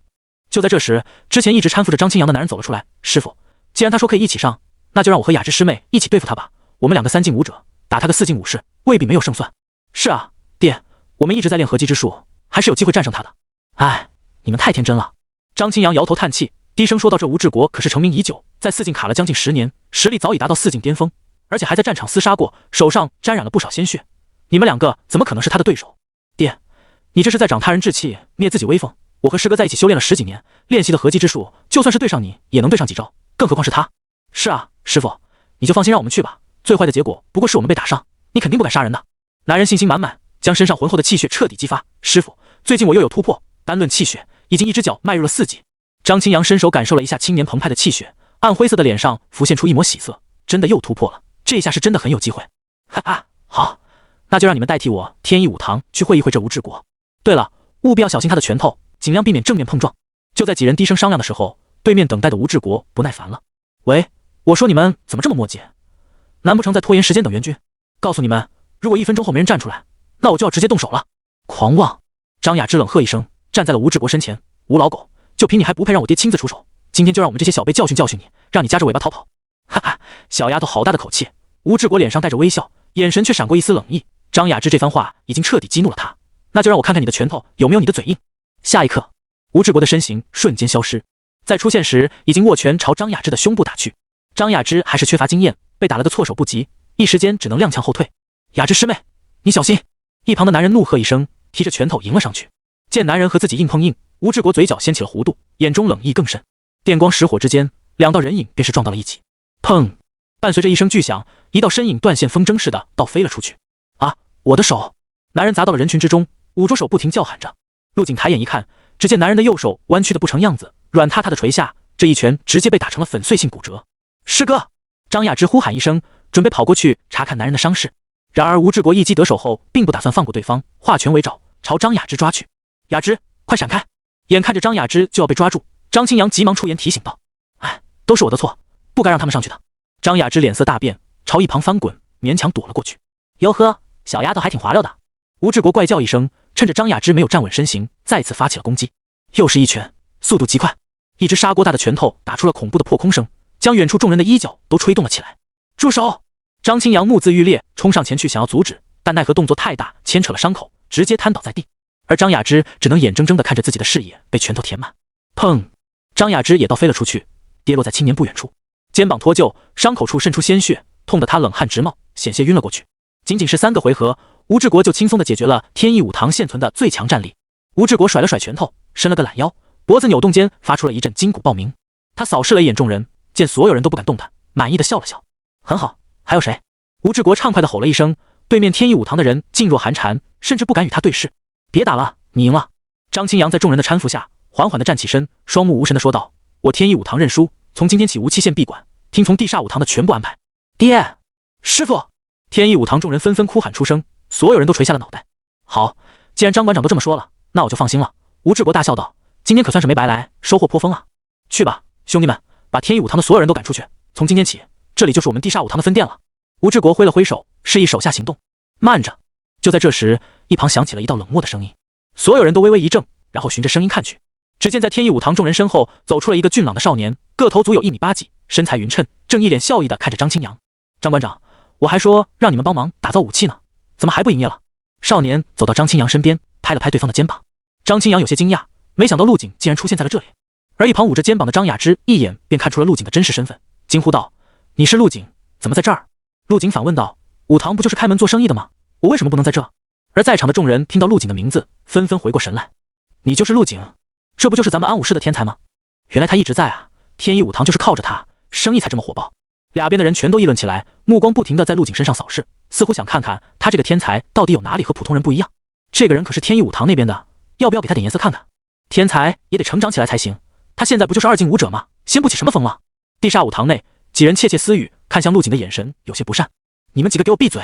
就在这时，之前一直搀扶着张清扬的男人走了出来。师傅，既然他说可以一起上，那就让我和雅芝师妹一起对付他吧。我们两个3进5者，打他个4进5式，未必没有胜算。是啊，爹，我们一直在练合击之术，还是有机会战胜他的。哎，你们太天真了。张清扬摇头叹气，低声说道：“这吴志国可是成名已久，在4进卡了将近10年，实力早已达到4进巅峰，而且还在战场厮杀过，手上沾染了不少鲜血。你们两个怎么可能是他的对手？爹，你这是在长他人志气，灭自己威风。我和师哥在一起修炼了10几年，练习的合击之术，就算是对上你，也能对上几招，更何况是他。是啊，师傅，你就放心让我们去吧。最坏的结果不过是我们被打伤，你肯定不敢杀人的。”男人信心满满，将身上浑厚的气血彻底激发。师傅，最近我又有突破，单论气血，已经一只脚迈入了4级。张清扬伸手感受了一下青年澎湃的气血，暗灰色的脸上浮现出一抹喜色，真的又突破了，这下是真的很有机会。哈哈，好，那就让你们代替我天一武堂去会一会这吴志国。对了，务必要小心他的拳头，尽量避免正面碰撞。就在几人低声商量的时候，对面等待的吴志国不耐烦了。喂，我说你们怎么这么磨叽？难不成在拖延时间等援军？告诉你们，如果1分钟后没人站出来，那我就要直接动手了。狂妄！张雅芝冷喝一声，站在了吴志国身前。吴老狗，就凭你还不配让我爹亲自出手？今天就让我们这些小辈教训教训你，让你夹着尾巴逃跑！哈哈，小丫头好大的口气！吴志国脸上带着微笑，眼神却闪过一丝冷意。张雅芝这番话已经彻底激怒了他，那就让我看看你的拳头有没有你的嘴硬。下一刻，吴志国的身形瞬间消失，在出现时已经握拳朝张雅芝的胸部打去。张雅芝还是缺乏经验，被打了个措手不及，一时间只能踉跄后退。雅芝师妹，你小心！一旁的男人怒喝一声，提着拳头迎了上去。见男人和自己硬碰硬，吴志国嘴角掀起了弧度，眼中冷意更甚。电光石火之间，两道人影便是撞到了一起。砰！伴随着一声巨响，一道身影断线风筝似的倒飞了出去。啊！我的手！男人砸到了人群之中，捂着手不停叫喊着。陆景抬眼一看，只见男人的右手弯曲的不成样子，软塌塌的垂下，这一拳直接被打成了粉碎性骨折。师哥！张雅芝呼喊一声，准备跑过去查看男人的伤势。然而吴志国一击得手后，并不打算放过对方，化拳为爪，朝张雅芝抓去。雅芝，快闪开！眼看着张雅芝就要被抓住，张清扬急忙出言提醒道：“哎，都是我的错，不该让他们上去的。”张雅芝脸色大变，朝一旁翻滚，勉强躲了过去。哟呵，小丫头还挺滑溜的。吴志国怪叫一声，趁着张雅芝没有站稳身形，再次发起了攻击。又是一拳，速度极快，一只砂锅大的拳头打出了恐怖的破空声，将远处众人的衣角都吹动了起来。住手！张清扬目眦欲裂，冲上前去想要阻止，但奈何动作太大，牵扯了伤口，直接瘫倒在地。而张雅芝只能眼睁睁地看着自己的视野被拳头填满。砰！张雅芝也倒飞了出去，跌落在青年不远处，肩膀脱臼，伤口处渗出鲜血，痛得他冷汗直冒，险些晕了过去。仅仅是3个回合，吴志国就轻松地解决了天意武堂现存的最强战力。吴志国甩了甩拳头，伸了个懒腰，脖子扭动间发出了一阵筋骨爆鸣。他扫视了一眼众人，见所有人都不敢动弹，满意的笑了笑。很好，还有谁？吴志国畅快地吼了一声，对面天意武堂的人噤若寒蝉，甚至不敢与他对视。别打了，你赢了。张清扬在众人的搀扶下缓缓地站起身，双目无神地说道：“我天意武堂认输，从今天起无期限闭馆，听从地煞武堂的全部安排。”爹，师傅！天意武堂众人纷纷哭喊出声，所有人都垂下了脑袋。好，既然张馆长都这么说了，那我就放心了。吴志国大笑道：“今天可算是没白来，收获颇丰啊！去吧，兄弟们，把天意武堂的所有人都赶出去，从今天起，这里就是我们地煞武堂的分店了。”吴志国挥了挥手，示意手下行动。慢着！就在这时，一旁响起了一道冷漠的声音，所有人都微微一怔，然后循着声音看去，只见在天意武堂众人身后走出了一个俊朗的少年，个头足有1米8几，身材匀称，正一脸笑意地看着张清扬。张馆长，我还说让你们帮忙打造武器呢，怎么还不营业了？少年走到张清扬身边，拍了拍对方的肩膀。张清扬有些惊讶，没想到陆景竟然出现在了这里。而一旁捂着肩膀的张雅芝一眼便看出了陆景的真实身份，惊呼道：“你是陆景，怎么在这儿？”陆景反问道：“武堂不就是开门做生意的吗？我为什么不能在这？”而在场的众人听到陆景的名字，纷纷回过神来。你就是陆景，这不就是咱们安武市的天才吗？原来他一直在啊，天意武堂就是靠着他，生意才这么火爆。两边的人全都议论起来，目光不停地在陆景身上扫视，似乎想看看他这个天才到底有哪里和普通人不一样。这个人可是天意武堂那边的，要不要给他点颜色看看？天才也得成长起来才行，他现在不就是2进5者吗？掀不起什么风了。地煞武堂内，几人窃窃私语，看向陆景的眼神有些不善。你们几个给我闭嘴！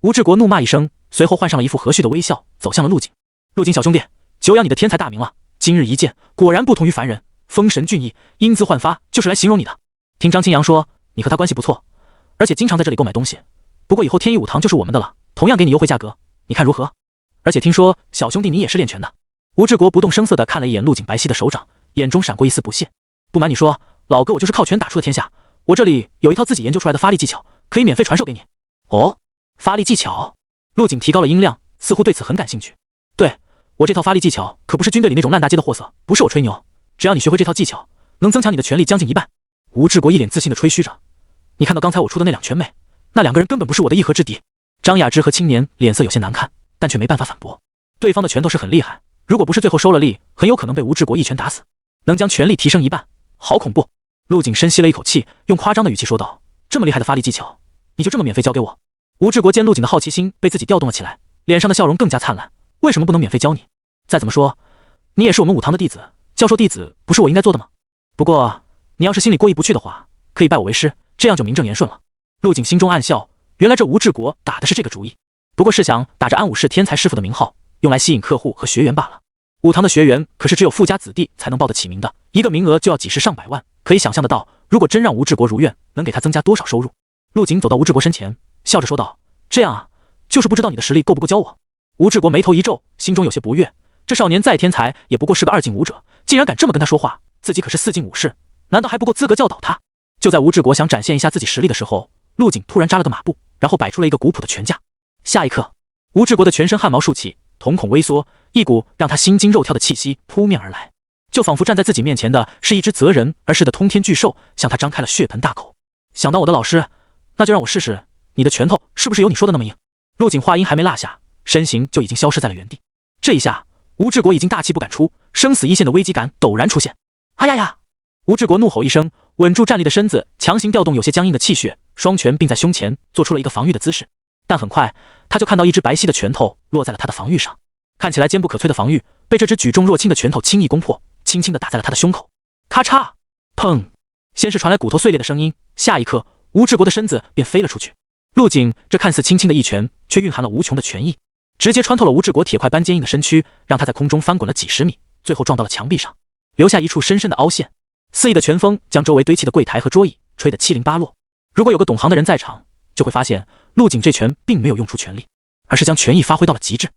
吴志国怒骂一声，随后换上了一副和煦的微笑，走向了陆景。陆景小兄弟，久仰你的天才大名了，今日一见，果然不同于凡人，风神俊逸，英姿焕发，就是来形容你的。听张清扬说，你和他关系不错，而且经常在这里购买东西。不过以后天意武堂就是我们的了，同样给你优惠价格，你看如何？而且听说小兄弟你也是练拳的。吴志国不动声色地看了一眼陆景白皙的手掌，眼中闪过一丝不屑。不瞒你说，老哥我就是靠拳打出的天下，我这里有一套自己研究出来的发力技巧，可以免费传授给你。哦，发力技巧？陆景提高了音量，似乎对此很感兴趣。对，我这套发力技巧可不是军队里那种烂大街的货色，不是我吹牛，只要你学会这套技巧，能增强你的拳力将近1半。吴志国一脸自信地吹嘘着。你看到刚才我出的那2拳没？那2个人根本不是我的一合之敌。张雅芝和青年脸色有些难看，但却没办法反驳。对方的拳头是很厉害，如果不是最后收了力，很有可能被吴志国一拳打死。能将拳力提升1半，好恐怖。陆景深吸了一口气，用夸张的语气说道：这么厉害的发力技巧，你就这么免费教给我？吴志国见陆景的好奇心被自己调动了起来，脸上的笑容更加灿烂。为什么不能免费教你？再怎么说，你也是我们武堂的弟子，教授弟子不是我应该做的吗？不过你要是心里过意不去的话，可以拜我为师，这样就名正言顺了。陆景心中暗笑，原来这吴志国打的是这个主意。不过是想打着安武士天才师傅的名号，用来吸引客户和学员罢了。武堂的学员可是只有富家子弟才能报得起名的，一个名额就要几十上百万，可以想象得到，如果真让吴志国如愿，能给他增加多少收入。陆景走到吴志国身前，笑着说道：这样啊，就是不知道你的实力够不够教我。吴志国眉头一皱，心中有些不悦，这少年再天才也不过是个2进武者，竟然敢这么跟他说话，自己可是4进武士，难道还不够资格教导他？就在吴志国想展现一下自己实力的时候，陆景突然扎了个马步，然后摆出了一个古朴的拳架。下一刻，吴志国的全身汗毛竖起，瞳孔微缩，一股让他心惊肉跳的气息扑面而来，就仿佛站在自己面前的是一只择人而噬的通天巨兽，向他张开了血盆大口。想当我的老师，那就让我试试你的拳头是不是有你说的那么硬。陆景话音还没落下，身形就已经消失在了原地。这一下，吴志国已经大气不敢出，生死一线的危机感陡然出现。哎呀呀！吴志国怒吼一声，稳住站立的身子，强行调动有些僵硬的气血，双拳并在胸前，做出了一个防御的姿势。但很快，他就看到一只白皙的拳头落在了他的防御上，看起来坚不可摧的防御被这只举重若轻的拳头轻易攻破，轻轻地打在了他的胸口。咔嚓，砰！先是传来骨头碎裂的声音，下一刻，吴志国的身子便飞了出去。陆景这看似轻轻的一拳，却蕴含了无穷的拳意，直接穿透了吴志国铁块般坚硬的身躯，让他在空中翻滚了几十米，最后撞到了墙壁上，留下一处深深的凹陷。肆意的拳风将周围堆砌的柜台和桌椅吹得七零八落。如果有个懂行的人在场，就会发现陆景这拳并没有用出全力，而是将拳意发挥到了极致。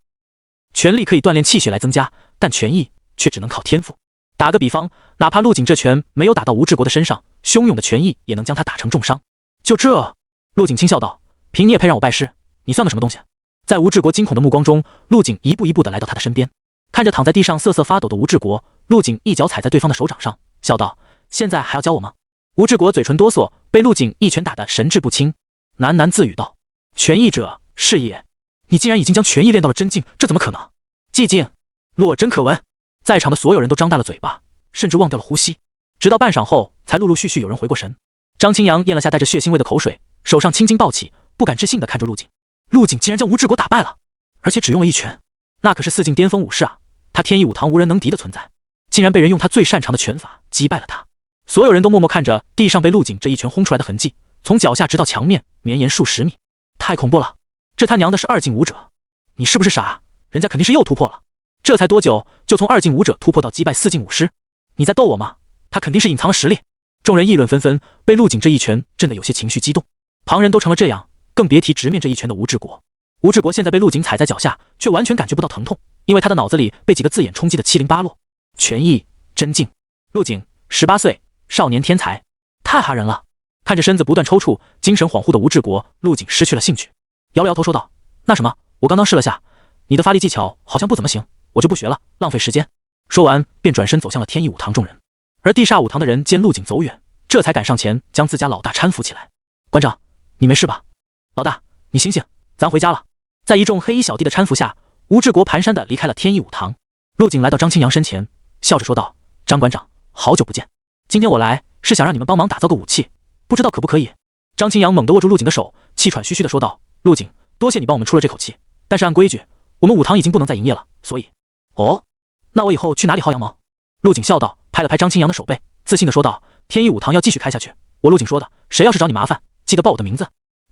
拳力可以锻炼气血来增加，但拳意却只能靠天赋。打个比方，哪怕陆景这拳没有打到吴志国的身上，汹涌的拳意也能将他打成重伤。就这，陆景轻笑道：凭你也配让我拜师？你算个什么东西？在吴志国惊恐的目光中，陆景一步一步地来到他的身边，看着躺在地上瑟瑟发抖的吴志国，陆景一脚踩在对方的手掌上，笑道：现在还要教我吗？吴志国嘴唇哆嗦，被陆景一拳打得神志不清，喃喃自语道：拳意者，是也。你竟然已经将拳意练到了真境，这怎么可能？寂静，落针可闻。在场的所有人都张大了嘴巴，甚至忘掉了呼吸，直到半晌后，才陆陆续续有人回过神。张清扬咽了下带着血腥味的口水，手上青筋暴起，不敢置信地看着陆景。陆景竟然将吴志国打败了，而且只用了一拳，那可是4境巅峰武士啊！他天意武堂无人能敌的存在，竟然被人用他最擅长的拳法击败了他。所有人都默默看着地上被陆景这一拳轰出来的痕迹，从脚下直到墙面，绵延数十米，太恐怖了！这他娘的是2境武者，你是不是傻？人家肯定是又突破了，这才多久就从2境武者突破到击败4境武师？你在逗我吗？他肯定是隐藏了实力。众人议论纷纷，被陆景这一拳震得有些情绪激动。旁人都成了这样，更别提直面这一拳的吴志国。吴志国现在被陆景踩在脚下，却完全感觉不到疼痛，因为他的脑子里被几个字眼冲击得七零八落。拳意真境，陆景18岁，少年天才，太吓人了。看着身子不断抽搐、精神恍惚的吴志国，陆景失去了兴趣，摇了摇头说道：那什么，我刚刚试了下，你的发力技巧好像不怎么行，我就不学了，浪费时间。说完便转身走向了天意武堂众人。而地煞武堂的人见陆景走远，这才赶上前将自家老大搀扶起来。馆长，你没事吧？老大，你醒醒，咱回家了。在一众黑衣小弟的搀扶下，吴志国蹒跚地离开了天意武堂。陆景来到张清扬身前，笑着说道：张馆长，好久不见，今天我来是想让你们帮忙打造个武器，不知道可不可以？张清扬猛地握住陆景的手，气喘吁吁地说道：陆景，多谢你帮我们出了这口气，但是按规矩，我们武堂已经不能再营业了，所以……哦，那我以后去哪里薅羊毛？陆景笑道，拍了拍张清扬的手背，自信地说道：天意武堂要继续开下去，我陆景说的，谁要是找你麻烦，记得报我的名字。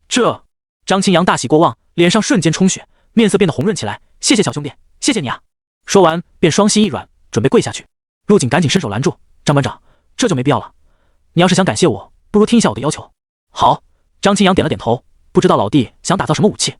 这……张清扬大喜过望，脸上瞬间充血，面色变得红润起来。谢谢小兄弟，谢谢你啊！说完便双膝一软，准备跪下去。陆景赶紧伸手拦住：张班长，这就没必要了，你要是想感谢我，不如听一下我的要求。好。张清扬点了点头，不知道老弟想打造什么武器？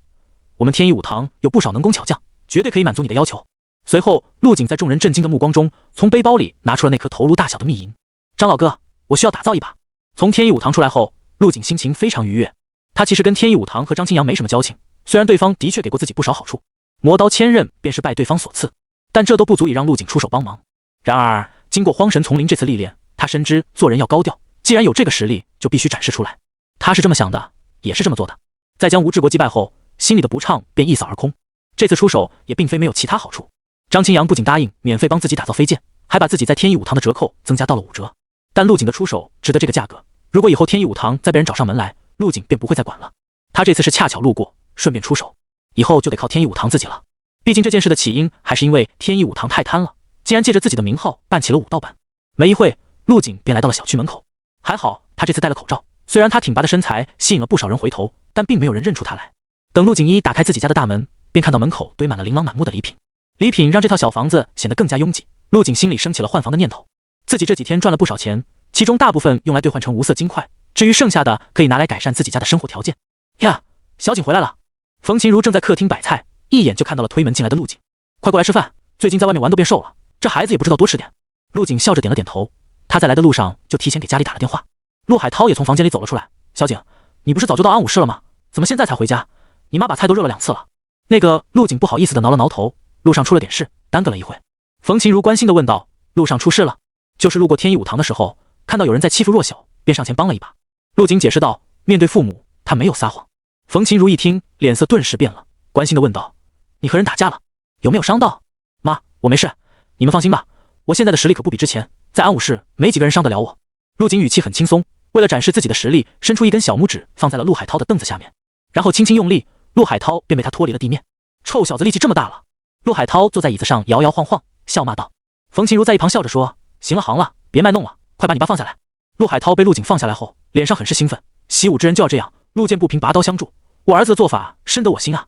我们天意武堂有不少能工巧匠，绝对可以满足你的要求。随后，陆景在众人震惊的目光中，从背包里拿出了那颗头颅大小的秘银。张老哥，我需要打造一把。从天一武堂出来后，陆景心情非常愉悦。他其实跟天一武堂和张清扬没什么交情，虽然对方的确给过自己不少好处，魔刀千刃便是拜对方所赐，但这都不足以让陆景出手帮忙。然而，经过荒神丛林这次历练，他深知做人要高调，既然有这个实力，就必须展示出来。他是这么想的，也是这么做的。在将吴志国击败后，心里的不畅便一扫而空。这次出手也并非没有其他好处。张清扬不仅答应免费帮自己打造飞剑，还把自己在天一武堂的折扣增加到了5折。但陆景的出手值得这个价格，如果以后天一武堂再被人找上门来，陆景便不会再管了。他这次是恰巧路过，顺便出手，以后就得靠天一武堂自己了。毕竟这件事的起因还是因为天一武堂太贪了，竟然借着自己的名号办起了武道班。没一会，陆景便来到了小区门口。还好他这次戴了口罩，虽然他挺拔的身材吸引了不少人回头，但并没有人认出他来。等陆景一打开自己家的大门，便看到门口堆满了琳琅满目的礼品。礼品让这套小房子显得更加拥挤，陆景心里升起了换房的念头。自己这几天赚了不少钱，其中大部分用来兑换成无色金块，至于剩下的可以拿来改善自己家的生活条件。呀，小景回来了。冯琴如正在客厅摆菜，一眼就看到了推门进来的陆景。快过来吃饭，最近在外面玩都变瘦了，这孩子也不知道多吃点。陆景笑着点了点头，他在来的路上就提前给家里打了电话。陆海涛也从房间里走了出来。小景，你不是早就到安武市了吗？怎么现在才回家？你妈把菜都热了2次了。那个陆景不好意思的挠了挠头，路上出了点事，耽搁了一会。冯琴如关心的问道，路上出事了？就是路过天一武堂的时候，看到有人在欺负弱小，便上前帮了一把。陆景解释道，面对父母，他没有撒谎。冯琴如一听，脸色顿时变了，关心的问道，你和人打架了？有没有伤到？妈，我没事，你们放心吧，我现在的实力可不比之前，在安武市没几个人伤得了我。陆景语气很轻松，为了展示自己的实力，伸出一根小拇指放在了陆海涛的凳子下面，然后轻轻用力，陆海涛便被他脱离了地面。臭小子力气这么大了！陆海涛坐在椅子上摇摇晃晃，笑骂道。冯琴如在一旁笑着说，行了行了，别卖弄了，快把你爸放下来。陆海涛被陆景放下来后，脸上很是兴奋，习武之人就要这样，路见不平拔刀相助，我儿子的做法深得我心啊。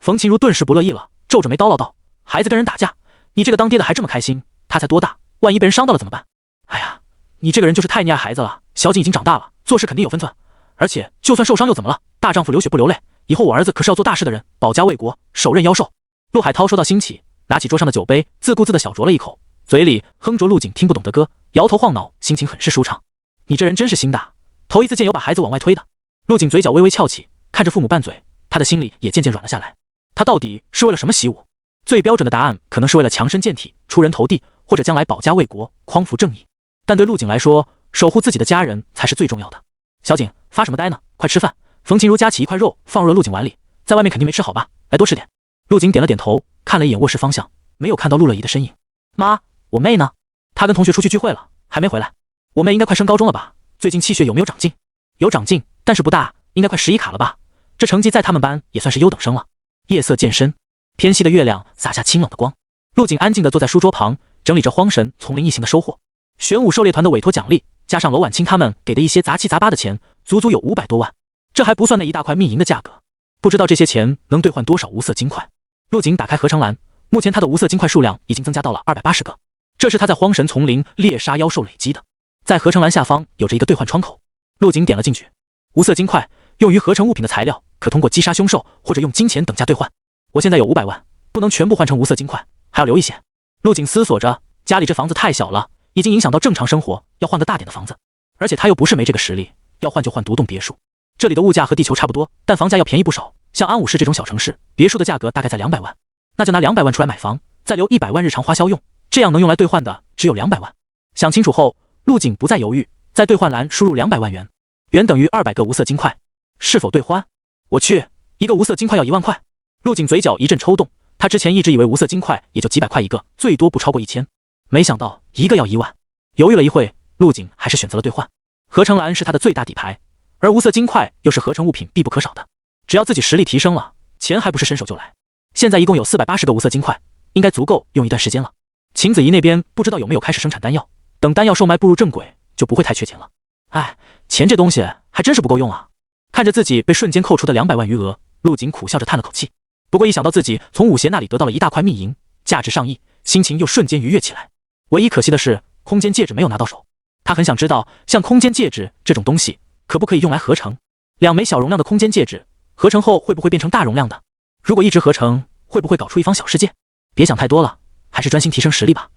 冯琴如顿时不乐意了，皱着眉叨唠道，孩子跟人打架，你这个当爹的还这么开心，他才多大，万一被人伤到了怎么办？哎呀，你这个人就是太溺爱孩子了，小景已经长大了，做事肯定有分寸，而且就算受伤又怎么了，大丈夫流血不流泪，以后我儿子可是要做大事的人，保家卫国，手刃妖兽。陆海涛说到兴起，拿起桌上的酒杯，自顾自地小酌了一口，嘴里哼着陆景听不懂的歌，摇头晃脑，心情很是舒畅。你这人真是心大，头一次见有把孩子往外推的。陆景嘴角微微翘起，看着父母拌嘴，他的心里也渐渐软了下来。他到底是为了什么习武？最标准的答案可能是为了强身健体，出人头地，或者将来保家卫国，匡扶正义。但对陆景来说，守护自己的家人才是最重要的。小景，发什么呆呢？快吃饭。冯琴如夹起一块肉放入了陆景碗里，在外面肯定没吃好吧，来多吃点。陆景点了点头，看了一眼卧室方向，没有看到陆乐怡的身影。妈，我妹呢？她跟同学出去聚会了，还没回来。我妹应该快升高中了吧？最近气血有没有长进？有长进，但是不大，应该快11卡了吧？这成绩在他们班也算是优等生了。夜色渐深，偏西的月亮洒下清冷的光。陆景安静地坐在书桌旁，整理着荒神丛林一行的收获。玄武狩猎团的委托奖励，加上楼婉清他们给的一些杂七杂八的钱，足足有500多万。这还不算那一大块密银的价格，不知道这些钱能兑换多少无色金块。陆景打开合成栏，目前他的无色金块数量已经增加到了280个，这是他在荒神丛林猎杀妖兽累积的。在合成栏下方有着一个兑换窗口，陆景点了进去。无色金块用于合成物品的材料，可通过击杀凶兽或者用金钱等价兑换。我现在有500万，不能全部换成无色金块，还要留一些。陆景思索着，家里这房子太小了，已经影响到正常生活，要换个大点的房子。而且他又不是没这个实力，要换就换独栋别墅。这里的物价和地球差不多，但房价要便宜不少。像安武市这种小城市，别墅的价格大概在200万，那就拿200万出来买房，再留100万日常花销用，这样能用来兑换的只有200万。想清楚后，陆景不再犹豫，在兑换栏输入200万元，元等于200个无色金块，是否兑换？我去，一个无色金块要1万块！陆景嘴角一阵抽动，他之前一直以为无色金块也就几百块一个，最多不超过1000，没想到一个要1万。犹豫了一会，陆景还是选择了兑换。合成栏是他的最大底牌，而无色金块又是合成物品必不可少的。只要自己实力提升了，钱还不是伸手就来。现在一共有480个无色金块，应该足够用一段时间了。秦子怡那边不知道有没有开始生产丹药，等丹药售卖步入正轨，就不会太缺钱了。哎，钱这东西还真是不够用啊！看着自己被瞬间扣除的200万余额，陆景苦笑着叹了口气。不过一想到自己从武邪那里得到了一大块密银，价值上亿，心情又瞬间愉悦起来。唯一可惜的是，空间戒指没有拿到手。他很想知道，像空间戒指这种东西，可不可以用来合成？2枚小容量的空间戒指，合成后会不会变成大容量的？如果一直合成，会不会搞出一方小世界？别想太多了，还是专心提升实力吧。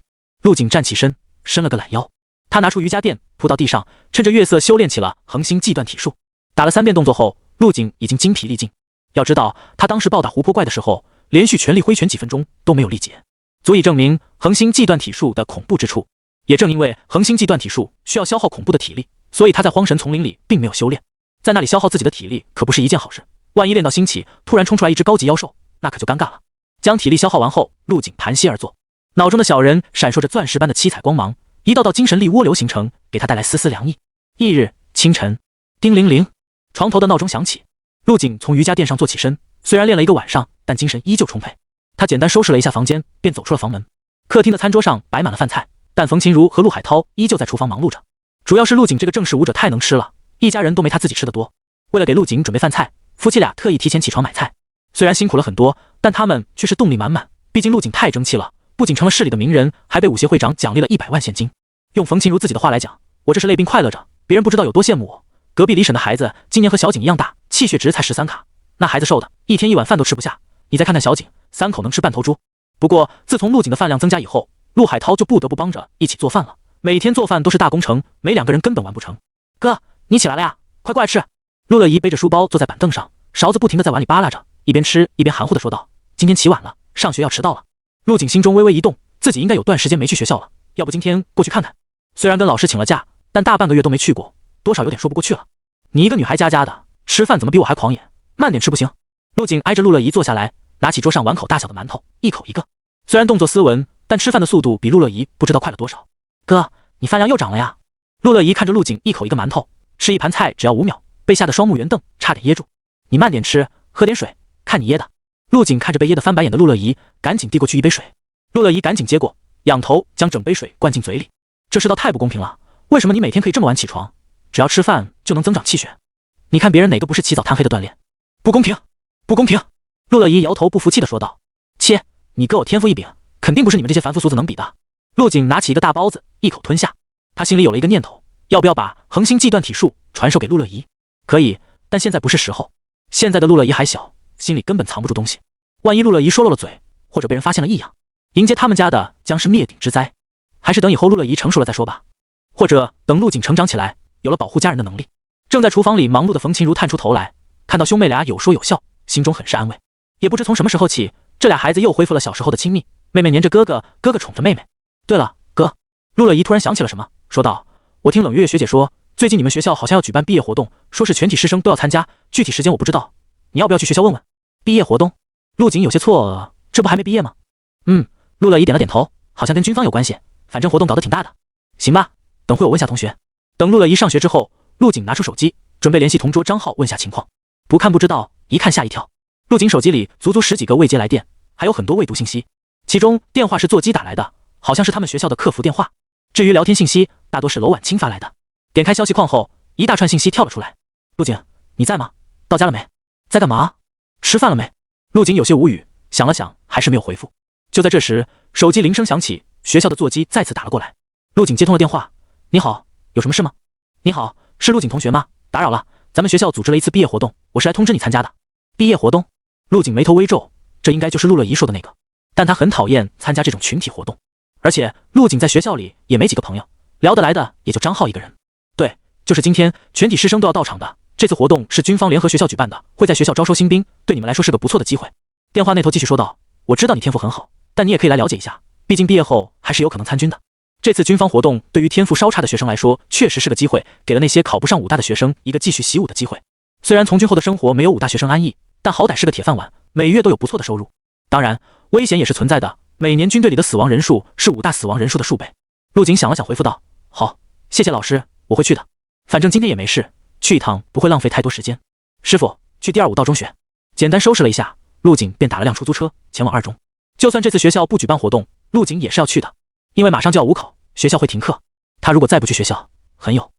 陆景站起身，伸了个懒腰，他拿出瑜伽垫铺到地上，趁着月色修炼起了恒星际断体术。打了3遍动作后，陆景已经精疲力尽。要知道，他当时暴打湖泊怪的时候，连续全力挥拳几分钟都没有力竭，足以证明恒星际断体术的恐怖之处。也正因为恒星际断体术需要消耗恐怖的体力，所以他在荒神丛林里并没有修炼，在那里消耗自己的体力可不是一件好事。万一练到兴起，突然冲出来一只高级妖兽，那可就尴尬了。将体力消耗完后，陆景盘膝而坐，脑中的小人闪烁着钻石般的七彩光芒，一道道精神力涡流形成，给他带来丝丝凉意。翌日清晨，叮铃铃，床头的闹钟响起。陆景从瑜伽垫上坐起身，虽然练了一个晚上，但精神依旧充沛。他简单收拾了一下房间，便走出了房门。客厅的餐桌上摆满了饭菜，但冯琴如和陆海涛依旧在厨房忙碌着。主要是陆景这个正式武者太能吃了，一家人都没他自己吃的多。为了给陆景准备饭菜，夫妻俩特意提前起床买菜。虽然辛苦了很多，但他们却是动力满满。毕竟陆景太争气了，不仅成了市里的名人，还被武协会长奖励了100万现金。用冯琴如自己的话来讲，我这是累并快乐着，别人不知道有多羡慕我。隔壁李婶的孩子今年和小景一样大，气血值才13卡，那孩子瘦的一天1碗饭都吃不下。你再看看小景，3口能吃半头猪。不过自从陆景的饭量增加以后，陆海涛就不得不帮着一起做饭了。每天做饭都是大工程，没2个人根本完不成。哥，你起来了呀，快过来吃。陆乐怡背着书包坐在板凳上，勺子不停地在碗里扒拉着，一边吃一边含糊地说道：“今天起晚了，上学要迟到了。”陆景心中微微一动，自己应该有段时间没去学校了，要不今天过去看看。虽然跟老师请了假，但大半个月都没去过，多少有点说不过去了。你一个女孩家的，吃饭怎么比我还狂野？慢点吃不行？陆景挨着陆乐怡坐下来，拿起桌上碗口大小的馒头，一口一个。虽然动作斯文，但吃饭的速度比陆乐怡不知道快了多少。哥，你饭量又涨了呀！陆乐怡看着陆景一口一个馒头，吃一盘菜只要5秒，被吓得双目圆瞪，差点噎住。你慢点吃，喝点水，看你噎的。陆景看着被噎得翻白眼的陆乐怡，赶紧递过去一杯水。陆乐怡赶紧接过，仰头将整杯水灌进嘴里。这世道太不公平了，为什么你每天可以这么晚起床，只要吃饭就能增长气血？你看别人哪个不是起早贪黑的锻炼？不公平，不公平！陆乐怡摇头不服气地说道：“切，你哥我天赋异禀，肯定不是你们这些凡夫俗子能比的。”陆景拿起一个大包子，一口吞下。他心里有了一个念头，要不要把恒星际断体术传授给陆乐怡？可以，但现在不是时候。现在的陆乐怡还小，心里根本藏不住东西。万一陆乐怡说漏了嘴，或者被人发现了异样，迎接他们家的将是灭顶之灾。还是等以后陆乐怡成熟了再说吧，或者等陆景成长起来，有了保护家人的能力。正在厨房里忙碌的冯琴如探出头来，看到兄妹俩有说有笑，心中很是安慰。也不知从什么时候起，这俩孩子又恢复了小时候的亲密，妹妹黏着哥哥，哥哥宠着妹妹。对了，哥，陆乐怡突然想起了什么，说道：“我听冷月月学姐说，最近你们学校好像要举办毕业活动，说是全体师生都要参加，具体时间我不知道，你要不要去学校问问？”毕业活动？陆景有些错愕，这不还没毕业吗？陆乐怡点了点头，好像跟军方有关系，反正活动搞得挺大的。行吧，等会我问下同学。等陆乐怡上学之后，陆景拿出手机，准备联系同桌张浩问下情况。不看不知道，一看吓一跳。陆景手机里足足10几个未接来电，还有很多未读信息，其中电话是座机打来的，好像是他们学校的客服电话。至于聊天信息，大多是楼婉清发来的。点开消息框后，一大串信息跳了出来。陆景，你在吗？到家了没？在干嘛？吃饭了没？陆景有些无语，想了想，还是没有回复。就在这时，手机铃声响起，学校的座机再次打了过来。陆景接通了电话。你好，有什么事吗？你好，是陆景同学吗？打扰了，咱们学校组织了一次毕业活动，我是来通知你参加的。毕业活动？陆景眉头微皱，这应该就是陆乐怡说的那个。但他很讨厌参加这种群体活动，而且陆景在学校里也没几个朋友，聊得来的也就张浩一个人。对，就是今天全体师生都要到场的，这次活动是军方联合学校举办的，会在学校招收新兵，对你们来说是个不错的机会。电话那头继续说道：“我知道你天赋很好，但你也可以来了解一下，毕竟毕业后还是有可能参军的。这次军方活动对于天赋稍差的学生来说，确实是个机会，给了那些考不上武大的学生一个继续习武的机会。虽然从军后的生活没有武大学生安逸，但好歹是个铁饭碗，每月都有不错的收入。当然，危险也是存在的，每年军队里的死亡人数是武大死亡人数的数倍。”陆景想了想回复道：“好，谢谢老师，我会去的。反正今天也没事，去一趟不会浪费太多时间。师傅，去第25道中学。”简单收拾了一下，陆景便打了辆出租车前往2中。就算这次学校不举办活动，陆景也是要去的，因为马上就要5考，学校会停课。他如果再不去学校，很有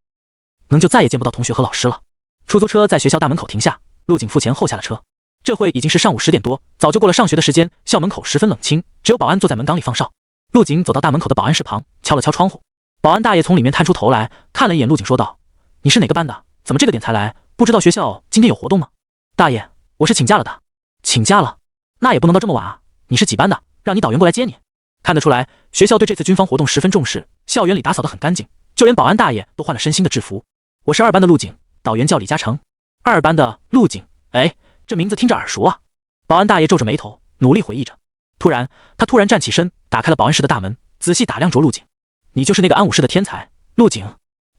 能就再也见不到同学和老师了。出租车在学校大门口停下，陆景付钱后下了车。这会已经是上午10点多，早就过了上学的时间，校门口十分冷清，只有保安坐在门岗里放哨。陆景走到大门口的保安室旁，敲了敲窗户。保安大爷从里面探出头来，看了一眼陆景，说道：“你是哪个班的？怎么这个点才来？不知道学校今天有活动吗？”“大爷，我是请假了的。”“请假了？那也不能到这么晚啊！你是几班的？让你导员过来接你。”看得出来，学校对这次军方活动十分重视，校园里打扫得很干净，就连保安大爷都换了身新的制服。我是2班的陆警，导员叫李嘉诚。2班的陆警，哎，这名字听着耳熟啊。保安大爷皱着眉头，努力回忆着。突然，他突然站起身，打开了保安室的大门，仔细打量着陆警。你就是那个安武室的天才，陆警？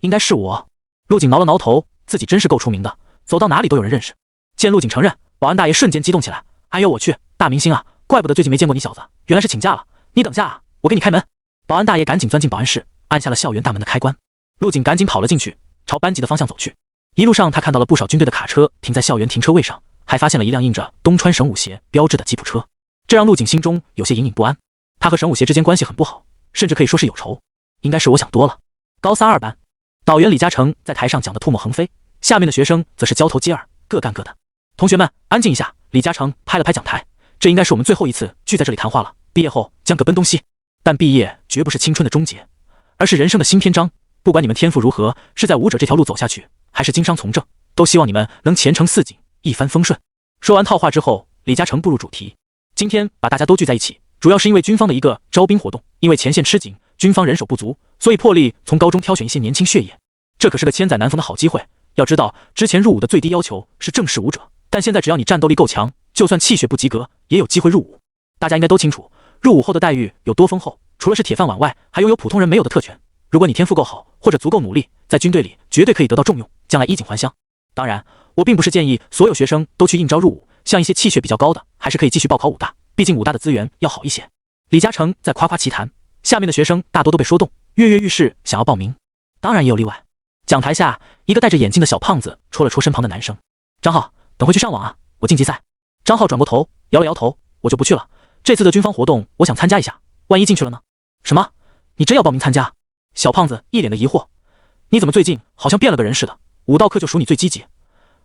应该是我。陆警挠了挠头，自己真是够出名的，走到哪里都有人认识。见陆警承认，保安大爷瞬间激动起来。哎呦我去，大明星啊，怪不得最近没见过你小子，原来是请假了。你等下啊，我给你开门。保安大爷赶紧钻进保安室，按下了校园大门的开关。陆警赶紧跑了进去，朝班级的方向走去。一路上他看到了不少军队的卡车停在校园停车位上，还发现了一辆印着东川省武协标志的吉普车，这让陆警心中有些隐隐不安。他和省武协之间关系很不好，甚至可以说是有仇。应该是我想多了。高3 2班，导员李嘉诚在台上讲得唾沫横飞，下面的学生则是交头接耳，各干各的。同学们，安静一下！李嘉诚拍了拍讲台，这应该是我们最后一次聚在这里谈话了。毕业后将各奔东西，但毕业绝不是青春的终结，而是人生的新篇章。不管你们天赋如何，是在武者这条路走下去，还是经商从政，都希望你们能前程似锦，一帆风顺。说完套话之后，李嘉诚步入主题。今天把大家都聚在一起，主要是因为军方的一个招兵活动。因为前线吃紧，军方人手不足，所以破例从高中挑选一些年轻血液。这可是个千载难逢的好机会。要知道，之前入伍的最低要求是正式武者，但现在只要你战斗力够强，就算气血不及格，也有机会入伍。大家应该都清楚，入伍后的待遇有多丰厚，除了是铁饭碗外，还拥有普通人没有的特权。如果你天赋够好，或者足够努力，在军队里绝对可以得到重用，将来衣锦还乡。当然，我并不是建议所有学生都去应招入伍，像一些气血比较高的，还是可以继续报考武大，毕竟武大的资源要好一些。李嘉诚在夸夸其谈，下面的学生大多都被说动，跃跃欲试，想要报名。当然也有例外。讲台下，一个戴着眼镜的小胖子戳了戳身旁的男生：“张浩，等会去上网啊，我晋级赛。”张浩转过头，摇了摇头：“我就不去了。这次的军方活动，我想参加一下，万一进去了呢？”“什么？你真要报名参加？”小胖子一脸的疑惑：“你怎么最近好像变了个人似的？武道课就属你最积极，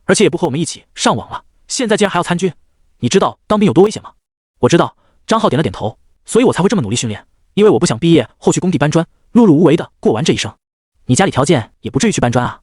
而且也不和我们一起上网了，现在竟然还要参军？你知道当兵有多危险吗？”“我知道。”张浩点了点头，“所以我才会这么努力训练，因为我不想毕业后去工地搬砖，碌碌无为的过完这一生。你家里条件也不至于去搬砖啊。”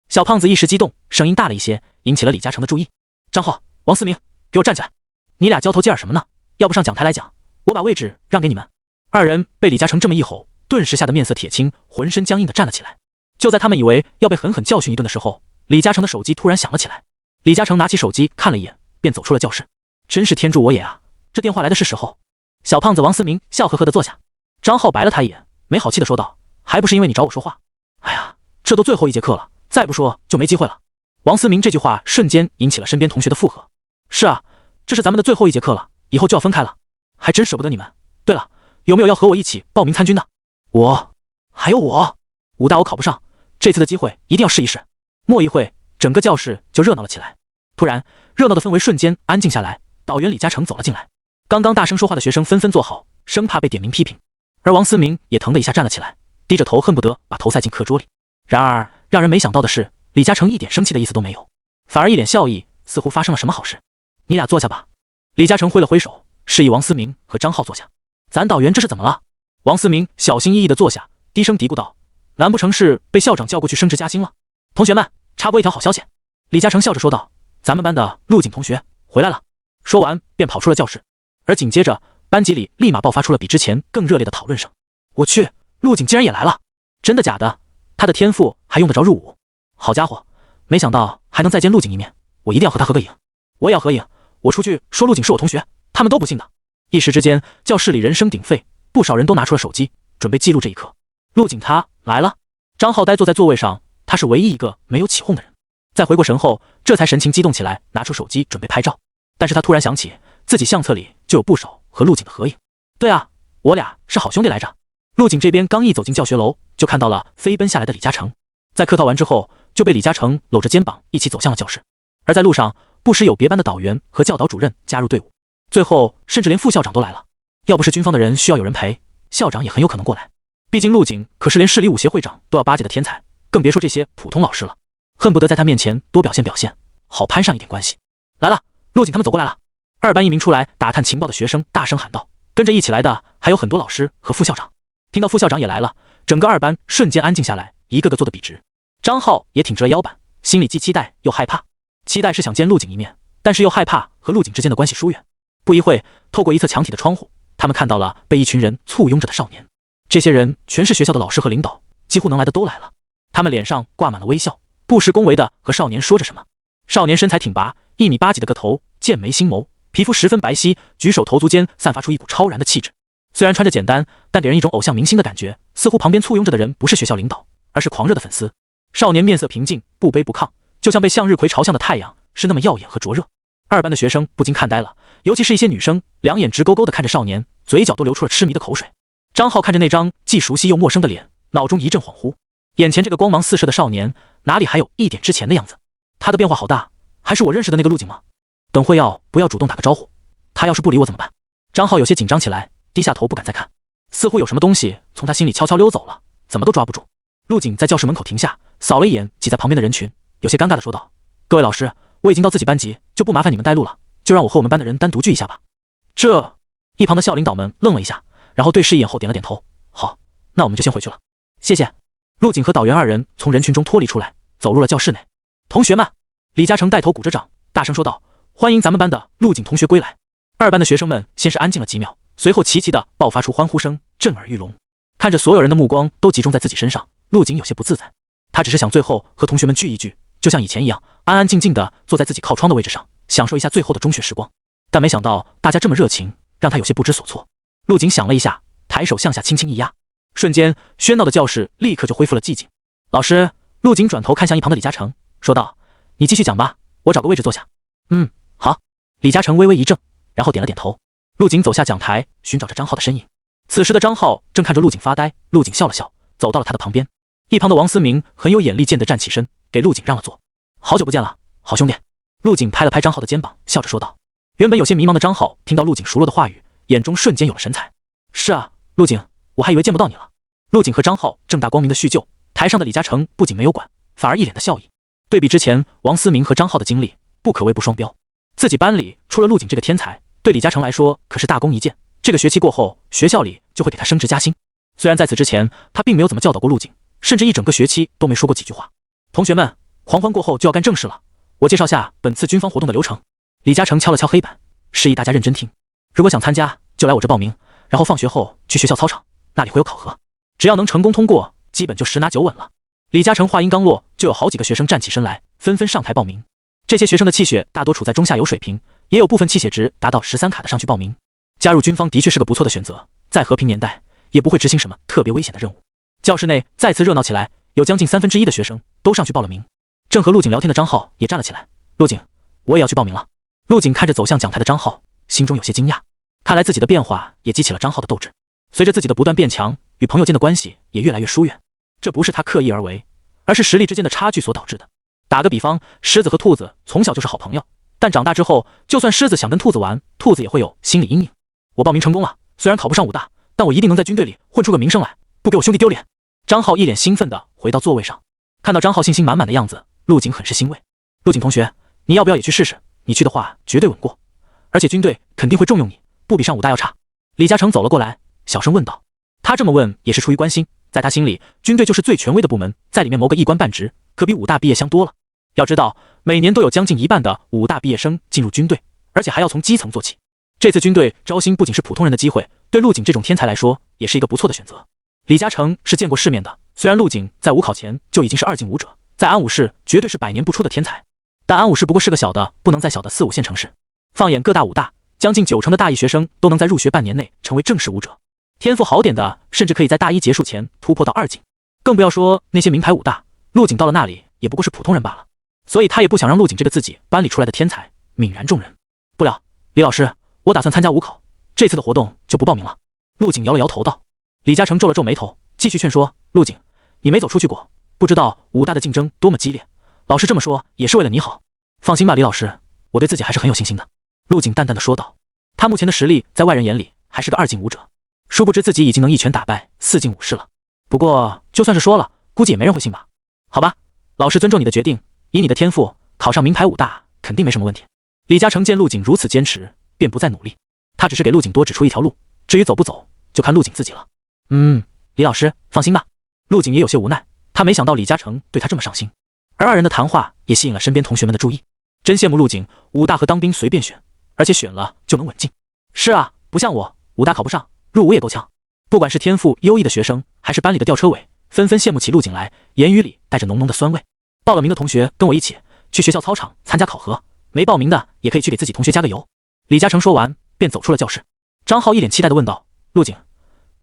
小胖子一时激动，声音大了一些，引起了李嘉诚的注意。“张浩，王思明，给我站起来！你俩交头接耳什么呢？要不上讲台来讲，我把位置让给你们。”2人被李嘉诚这么一吼，顿时吓得面色铁青，浑身僵硬地站了起来。就在他们以为要被狠狠教训一顿的时候，李嘉诚的手机突然响了起来。李嘉诚拿起手机看了一眼，便走出了教室。真是天助我也啊，这电话来的是时候。小胖子王思明笑呵呵地坐下。张浩白了他一眼，没好气地说道：“还不是因为你找我说话？哎呀，这都最后一节课了，再不说就没机会了。”王思明这句话瞬间引起了身边同学的附和。“是啊，这是咱们的最后一节课了，以后就要分开了，还真舍不得你们。对了，有没有要和我一起报名参军的？”“还有我，武大我考不上，这次的机会一定要试一试。”莫一会，整个教室就热闹了起来。突然，热闹的氛围瞬间安静下来，导员李嘉诚走了进来。刚刚大声说话的学生纷纷坐好，生怕被点名批评。而王思明也腾的一下站了起来，低着头恨不得把头塞进课桌里。然而让人没想到的是，李嘉诚一点生气的意思都没有，反而一脸笑意，似乎发生了什么好事。“你俩坐下吧。”李嘉诚挥了挥手，示意王思明和张浩坐下。“咱导员这是怎么了？”王思明小心翼翼地坐下，低声嘀咕道：“难不成是被校长叫过去升职加薪了？”“同学们，插播一条好消息。”李嘉诚笑着说道：“咱们班的陆景同学回来了。”说完便跑出了教室。而紧接着，班级里立马爆发出了比之前更热烈的讨论声。“我去，陆景竟然也来了！真的假的？他的天赋还用得着入伍？好家伙，没想到还能再见陆景一面，我一定要和他合个影。我也要合影，我出去说陆景是我同学，他们都不信的。”一时之间，教室里人声鼎沸，不少人都拿出了手机，准备记录这一刻。陆景他来了。张浩呆坐在座位上，他是唯一一个没有起哄的人。在回过神后，这才神情激动起来，拿出手机准备拍照。但是他突然想起，自己相册里就有不少和陆景的合影。对啊，我俩是好兄弟来着。陆景这边刚一走进教学楼，就看到了飞奔下来的李嘉诚。在客套完之后，就被李嘉诚搂着肩膀一起走向了教室。而在路上，不时有别班的导员和教导主任加入队伍，最后甚至连副校长都来了。要不是军方的人需要有人陪，校长也很有可能过来。毕竟陆景可是连市里武协会长都要巴结的天才，更别说这些普通老师了，恨不得在他面前多表现表现，好攀上一点关系。来了，陆景他们走过来了。2班一名出来打探情报的学生大声喊道，跟着一起来的还有很多老师和副校长。听到副校长也来了，整个2班瞬间安静下来，一个个坐得笔直。张浩也挺直了腰板，心里既期待又害怕。期待是想见陆景一面，但是又害怕和陆景之间的关系疏远。不一会，透过一侧墙体的窗户，他们看到了被一群人簇拥着的少年。这些人全是学校的老师和领导，几乎能来的都来了。他们脸上挂满了微笑，不失恭维地和少年说着什么。少年身材挺拔，1.8米的个头，剑眉星眸，皮肤十分白皙，举手投足间散发出一股超然的气质。虽然穿着简单，但给人一种偶像明星的感觉，似乎旁边簇拥着的人不是学校领导，而是狂热的粉丝。少年面色平静，不卑不亢，就像被向日葵朝向的太阳，是那么耀眼和灼热。二班的学生不禁看呆了，尤其是一些女生，两眼直勾勾地看着少年，嘴角都流出了痴迷的口水。张浩看着那张既熟悉又陌生的脸，脑中一阵恍惚，眼前这个光芒四射的少年，哪里还有一点之前的样子？他的变化好大，还是我认识的那个陆景吗？等会不要主动打个招呼，他要是不理我怎么办？张浩有些紧张起来，低下头不敢再看，似乎有什么东西从他心里悄悄溜走了，怎么都抓不住。陆景在教室门口停下，扫了一眼挤在旁边的人群，有些尴尬地说道：“各位老师，我已经到自己班级，就不麻烦你们带路了，就让我和我们班的人单独聚一下吧。”这一旁的校领导们愣了一下，然后对视一眼后点了点头：“好，那我们就先回去了，谢谢。”陆景和导员二人从人群中脱离出来，走入了教室内。同学们，李嘉诚带头鼓着掌，大声说道：“欢迎咱们班的陆景同学归来！”二班的学生们先是安静了几秒，随后齐齐地爆发出欢呼声，震耳欲聋。看着所有人的目光都集中在自己身上，陆景有些不自在。他只是想最后和同学们聚一聚，就像以前一样，安安静静地坐在自己靠窗的位置上，享受一下最后的中学时光。但没想到大家这么热情，让他有些不知所措。陆景想了一下，抬手向下轻轻一压，瞬间喧闹的教室立刻就恢复了寂静。老师，陆景转头看向一旁的李嘉诚，说道：“你继续讲吧，我找个位置坐下。”“好。”李嘉诚微微一怔，然后点了点头。陆景走下讲台，寻找着张浩的身影。此时的张浩正看着陆景发呆，陆景笑了笑，走到了他的旁边。一旁的王思明很有眼力见地站起身，给陆景让了座。“好久不见了，好兄弟。”陆景拍了拍张浩的肩膀，笑着说道。原本有些迷茫的张浩听到陆景熟络的话语，眼中瞬间有了神采。“是啊，陆景，我还以为见不到你了。”陆景和张浩正大光明的叙旧，台上的李嘉诚不仅没有管，反而一脸的笑意。对比之前王思明和张浩的经历，不可谓不双标。自己班里出了陆景这个天才，对李嘉诚来说可是大功一件。这个学期过后，学校里就会给他升职加薪。虽然在此之前他并没有怎么教导过陆景，甚至一整个学期都没说过几句话。同学们，狂欢过后就要干正事了，我介绍下本次军方活动的流程。李嘉诚敲了敲黑板，示意大家认真听。如果想参加，就来我这报名，然后放学后去学校操场，那里会有考核，只要能成功通过，基本就10拿9稳了。李嘉诚话音刚落，就有好几个学生站起身来，纷纷上台报名。这些学生的气血大多处在中下游水平，也有部分气血值达到13卡的上去报名。加入军方的确是个不错的选择，在和平年代也不会执行什么特别危险的任务。教室内再次热闹起来，有将近1/3的学生都上去报了名。正和陆景聊天的张浩也站了起来：“陆景，我也要去报名了。”陆景看着走向讲台的张浩，心中有些惊讶，看来自己的变化也激起了张浩的斗志。随着自己的不断变强，与朋友间的关系也越来越疏远，这不是他刻意而为，而是实力之间的差距所导致的。打个比方，狮子和兔子从小就是好朋友，但长大之后，就算狮子想跟兔子玩，兔子也会有心理阴影。我报名成功了，虽然考不上武大，但我一定能在军队里混出个名声来，不给我兄弟丢脸。张浩一脸兴奋地回到座位上，看到张浩信心满满的样子，陆景很是欣慰。陆景同学，你要不要也去试试？你去的话绝对稳过，而且军队肯定会重用你，不比上武大要差。李嘉诚走了过来，小声问道。他这么问也是出于关心，在他心里，军队就是最权威的部门，在里面谋个一官半职，可比武大毕业香多了。要知道，每年都有将近一半的武大毕业生进入军队，而且还要从基层做起。这次军队招新不仅是普通人的机会，对陆景这种天才来说，也是一个不错的选择。李嘉诚是见过世面的，虽然陆景在武考前就已经是2进武者，在安武市绝对是百年不出的天才，但安武市不过是个小的不能再小的4、5线城市。放眼各大武大，将近90%的大一学生都能在入学半年内成为正式武者，天赋好点的甚至可以在大一结束前突破到2进，更不要说那些名牌武大，陆景到了那里也不过是普通人罢了。所以他也不想让陆景这个自己班里出来的天才泯然众人。不了，李老师，我打算参加武考，这次的活动就不报名了。陆景摇了摇头道。李嘉诚皱了皱眉头，继续劝说：“陆景，你没走出去过，不知道武大的竞争多么激烈。老师这么说也是为了你好。放心吧，李老师，我对自己还是很有信心的。”陆景淡淡的说道。他目前的实力在外人眼里还是个2进武者，殊不知自己已经能一拳打败4进武士了。不过就算是说了，估计也没人会信吧。好吧，老师尊重你的决定，以你的天赋，考上名牌武大肯定没什么问题。李嘉诚见陆景如此坚持，便不再努力，他只是给陆景多指出一条路，至于走不走，就看陆景自己了。李老师放心吧。陆景也有些无奈，他没想到李嘉诚对他这么上心，而二人的谈话也吸引了身边同学们的注意。真羡慕陆景，武大和当兵随便选，而且选了就能稳进。是啊，不像我武大考不上，入伍也够呛。不管是天赋优异的学生，还是班里的吊车尾，纷纷羡慕起陆景来，言语里带着浓浓的酸味。报了名的同学跟我一起去学校操场参加考核，没报名的也可以去给自己同学加个油。李嘉诚说完便走出了教室。张浩一脸期待地问道：陆景，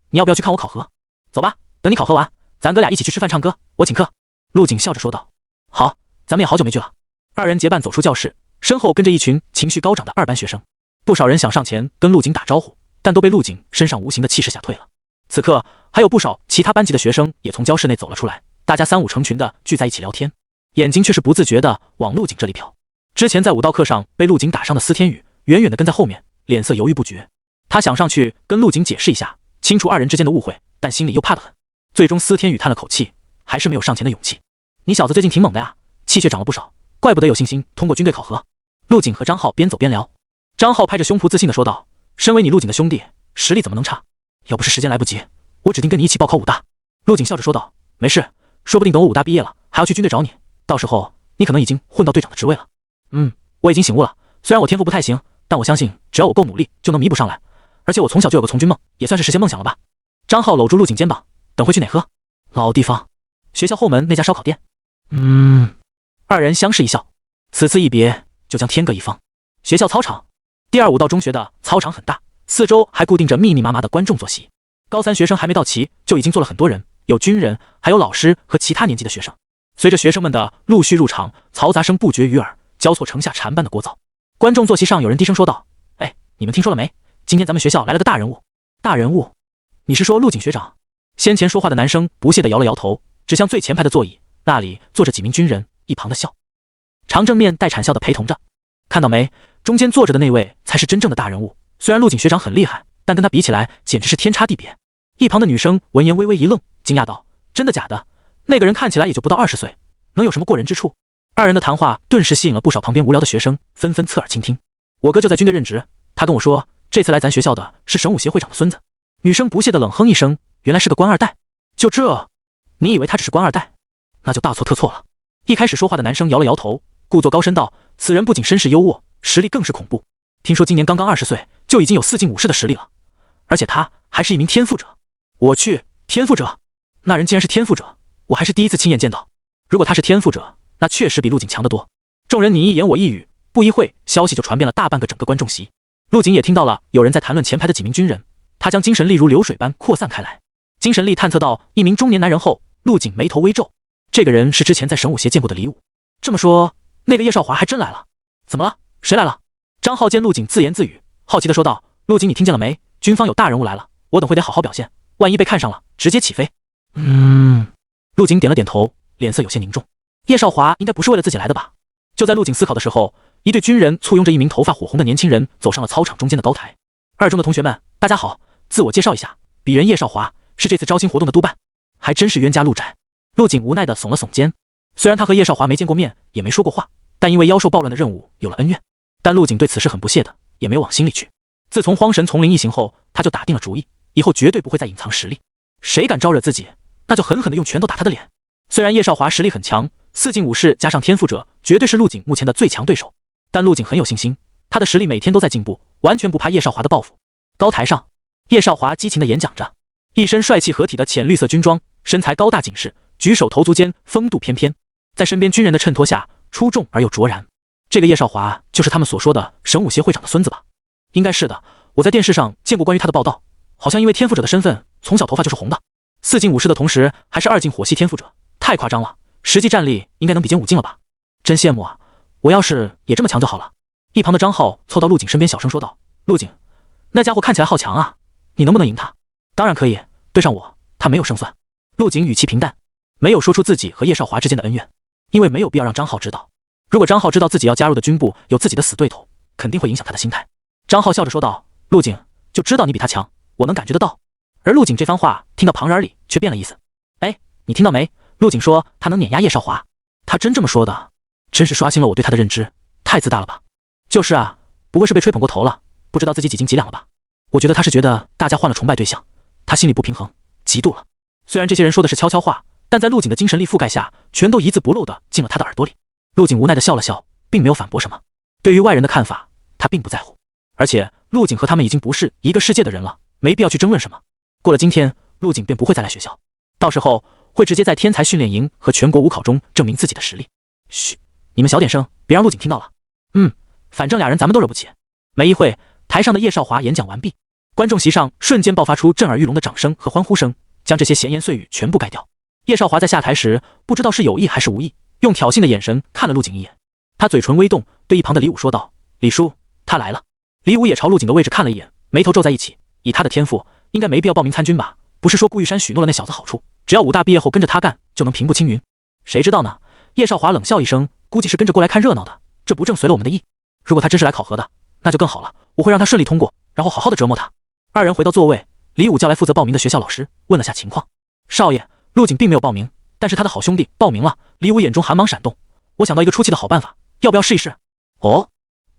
你要不要去看我考核？走吧，等你考核完，咱哥俩一起去吃饭唱歌，我请客。陆景笑着说道：好，咱们也好久没聚了。二人结伴走出教室，身后跟着一群情绪高涨的二班学生。不少人想上前跟陆景打招呼，但都被陆景身上无形的气势吓退了。此刻还有不少其他班级的学生也从教室内走了出来，大家三五成群的聚在一起聊天，眼睛却是不自觉的往陆景这里瞟。之前在武道课上被陆景打伤的司天宇远远的跟在后面，脸色犹豫不决。他想上去跟陆景解释一下，清除二人之间的误会，但心里又怕得很。最终司天宇叹了口气，还是没有上前的勇气。你小子最近挺猛的呀，气血长了不少，怪不得有信心通过军队考核。陆景和张浩边走边聊。张浩拍着胸脯自信的说道：身为你陆景的兄弟，实力怎么能差？要不是时间来不及，我指定跟你一起报考武大。陆景笑着说道：没事，说不定等我武大毕业了，还要去军队找你，到时候你可能已经混到队长的职位了。我已经醒悟了，虽然我天赋不太行，但我相信只要我够努力就能弥补上来，而且我从小就有个从军梦，也算是实现梦想了吧。张浩搂住陆景肩膀，等会去哪喝？老地方，学校后门那家烧烤店。二人相视一笑，此次一别就将天各一方。学校操场，第二武道中学的操场很大，四周还固定着密密麻麻的观众坐席。高三学生还没到齐，就已经坐了很多人，有军人，还有老师和其他年纪的学生。随着学生们的陆续入场，嘈杂声不绝于耳，交错成下蝉般的聒噪。观众坐席上有人低声说道：哎，你们听说了没？今天咱们学校来了个大人物。大人物？你是说陆景学长？先前说话的男生不屑地摇了摇头，指向最前排的座椅，那里坐着几名军人，一旁的笑。常正面带谄笑的陪同着。看到没？中间坐着的那位才是真正的大人物。虽然陆景学长很厉害，但跟他比起来简直是天差地别。一旁的女生闻言微微一愣，惊讶道：真的假的？那个人看起来也就不到20岁，能有什么过人之处？二人的谈话顿时吸引了不少旁边无聊的学生，纷纷侧耳倾听。我哥就在军队任职，他跟我说，这次来咱学校的是省武协会长的孙子。女生不屑地冷哼一声，原来是个官二代。就这？你以为他只是官二代？那就大错特错了。一开始说话的男生摇了摇头，故作高深道：此人不仅身世优渥，实力更是恐怖。听说今年刚刚20岁，就已经有4进5士的实力了，而且他还是一名天赋者。我去，天赋者？那人竟然是天赋者，我还是第一次亲眼见到。如果他是天赋者，那确实比陆景强得多。众人你一言我一语，不一会，消息就传遍了大半个整个观众席。陆景也听到了有人在谈论前排的几名军人，他将精神力如流水般扩散开来。精神力探测到一名中年男人后，陆景眉头微皱，这个人是之前在省武协见过的李武。这么说，那个叶少华还真来了？怎么了？谁来了？张浩见陆景自言自语，好奇地说道：陆景，你听见了没？军方有大人物来了，我等会得好好表现，万一被看上了，直接起飞。陆景点了点头，脸色有些凝重。叶少华应该不是为了自己来的吧？就在陆景思考的时候，一队军人簇拥着一名头发火红的年轻人走上了操场中间的高台。二中的同学们，大家好，自我介绍一下，鄙人叶少华，是这次招新活动的督办。还真是冤家路窄。陆景无奈地耸了耸肩，虽然他和叶少华没见过面，也没说过话，但因为妖兽暴乱的任务有了恩怨，但陆景对此事很不屑的，也没有往心里去。自从荒神丛林一行后，他就打定了主意，以后绝对不会再隐藏实力，谁敢招惹自己，那就狠狠地用拳头打他的脸。虽然叶少华实力很强，4进5士加上天赋者，绝对是陆景目前的最强对手，但陆景很有信心，他的实力每天都在进步，完全不怕叶少华的报复。高台上，叶少华激情地演讲着，一身帅气合体的浅绿色军装，身材高大紧实，举手投足间风度翩翩，在身边军人的衬托下出众而又卓然。这个叶少华就是他们所说的省武协会长的孙子吧？应该是的，我在电视上见过关于他的报道，好像因为天赋者的身份，从小头发就是红的，4进5士的同时还是2进火系天赋者，太夸张了，实际战力应该能比肩5进了吧？真羡慕啊，我要是也这么强就好了。一旁的张浩凑到陆景身边小声说道：陆景，那家伙看起来好强啊，你能不能赢他？当然可以，对上我，他没有胜算。陆景语气平淡，没有说出自己和叶少华之间的恩怨，因为没有必要让张浩知道。如果张浩知道自己要加入的军部有自己的死对头，肯定会影响他的心态。张浩笑着说道：陆景，就知道你比他强，我能感觉得到。而陆景这番话听到旁人耳里却变了意思。哎，你听到没？陆景说他能碾压叶少华，他真这么说的？真是刷新了我对他的认知，太自大了吧？就是啊，不过是被吹捧过头了，不知道自己几斤几两了吧？我觉得他是觉得大家换了崇拜对象，他心里不平衡，嫉妒了。虽然这些人说的是悄悄话，但在陆景的精神力覆盖下，全都一字不漏的进了他的耳朵里。陆景无奈的笑了笑，并没有反驳什么。对于外人的看法，他并不在乎。而且陆景和他们已经不是一个世界的人了，没必要去争论什么。过了今天，陆景便不会再来学校，到时候会直接在天才训练营和全国武考中证明自己的实力。嘘，你们小点声，别让陆景听到了。反正俩人咱们都惹不起。没一会，台上的叶少华演讲完毕，观众席上瞬间爆发出震耳欲聋的掌声和欢呼声，将这些闲言碎语全部盖掉。叶少华在下台时，不知道是有意还是无意，用挑衅的眼神看了陆景一眼。他嘴唇微动，对一旁的李武说道：“李叔，他来了。”李武也朝陆景的位置看了一眼，眉头皱在一起。以他的天赋，应该没必要报名参军吧？不是说顾玉山许诺了那小子好处，只要武大毕业后跟着他干，就能平步青云？谁知道呢？叶少华冷笑一声，估计是跟着过来看热闹的，这不正随了我们的意？如果他真是来考核的，那就更好了，我会让他顺利通过，然后好好的折磨他。二人回到座位，李武叫来负责报名的学校老师，问了下情况。少爷，陆景并没有报名，但是他的好兄弟报名了。李武眼中寒芒闪动，我想到一个出气的好办法，要不要试一试？哦，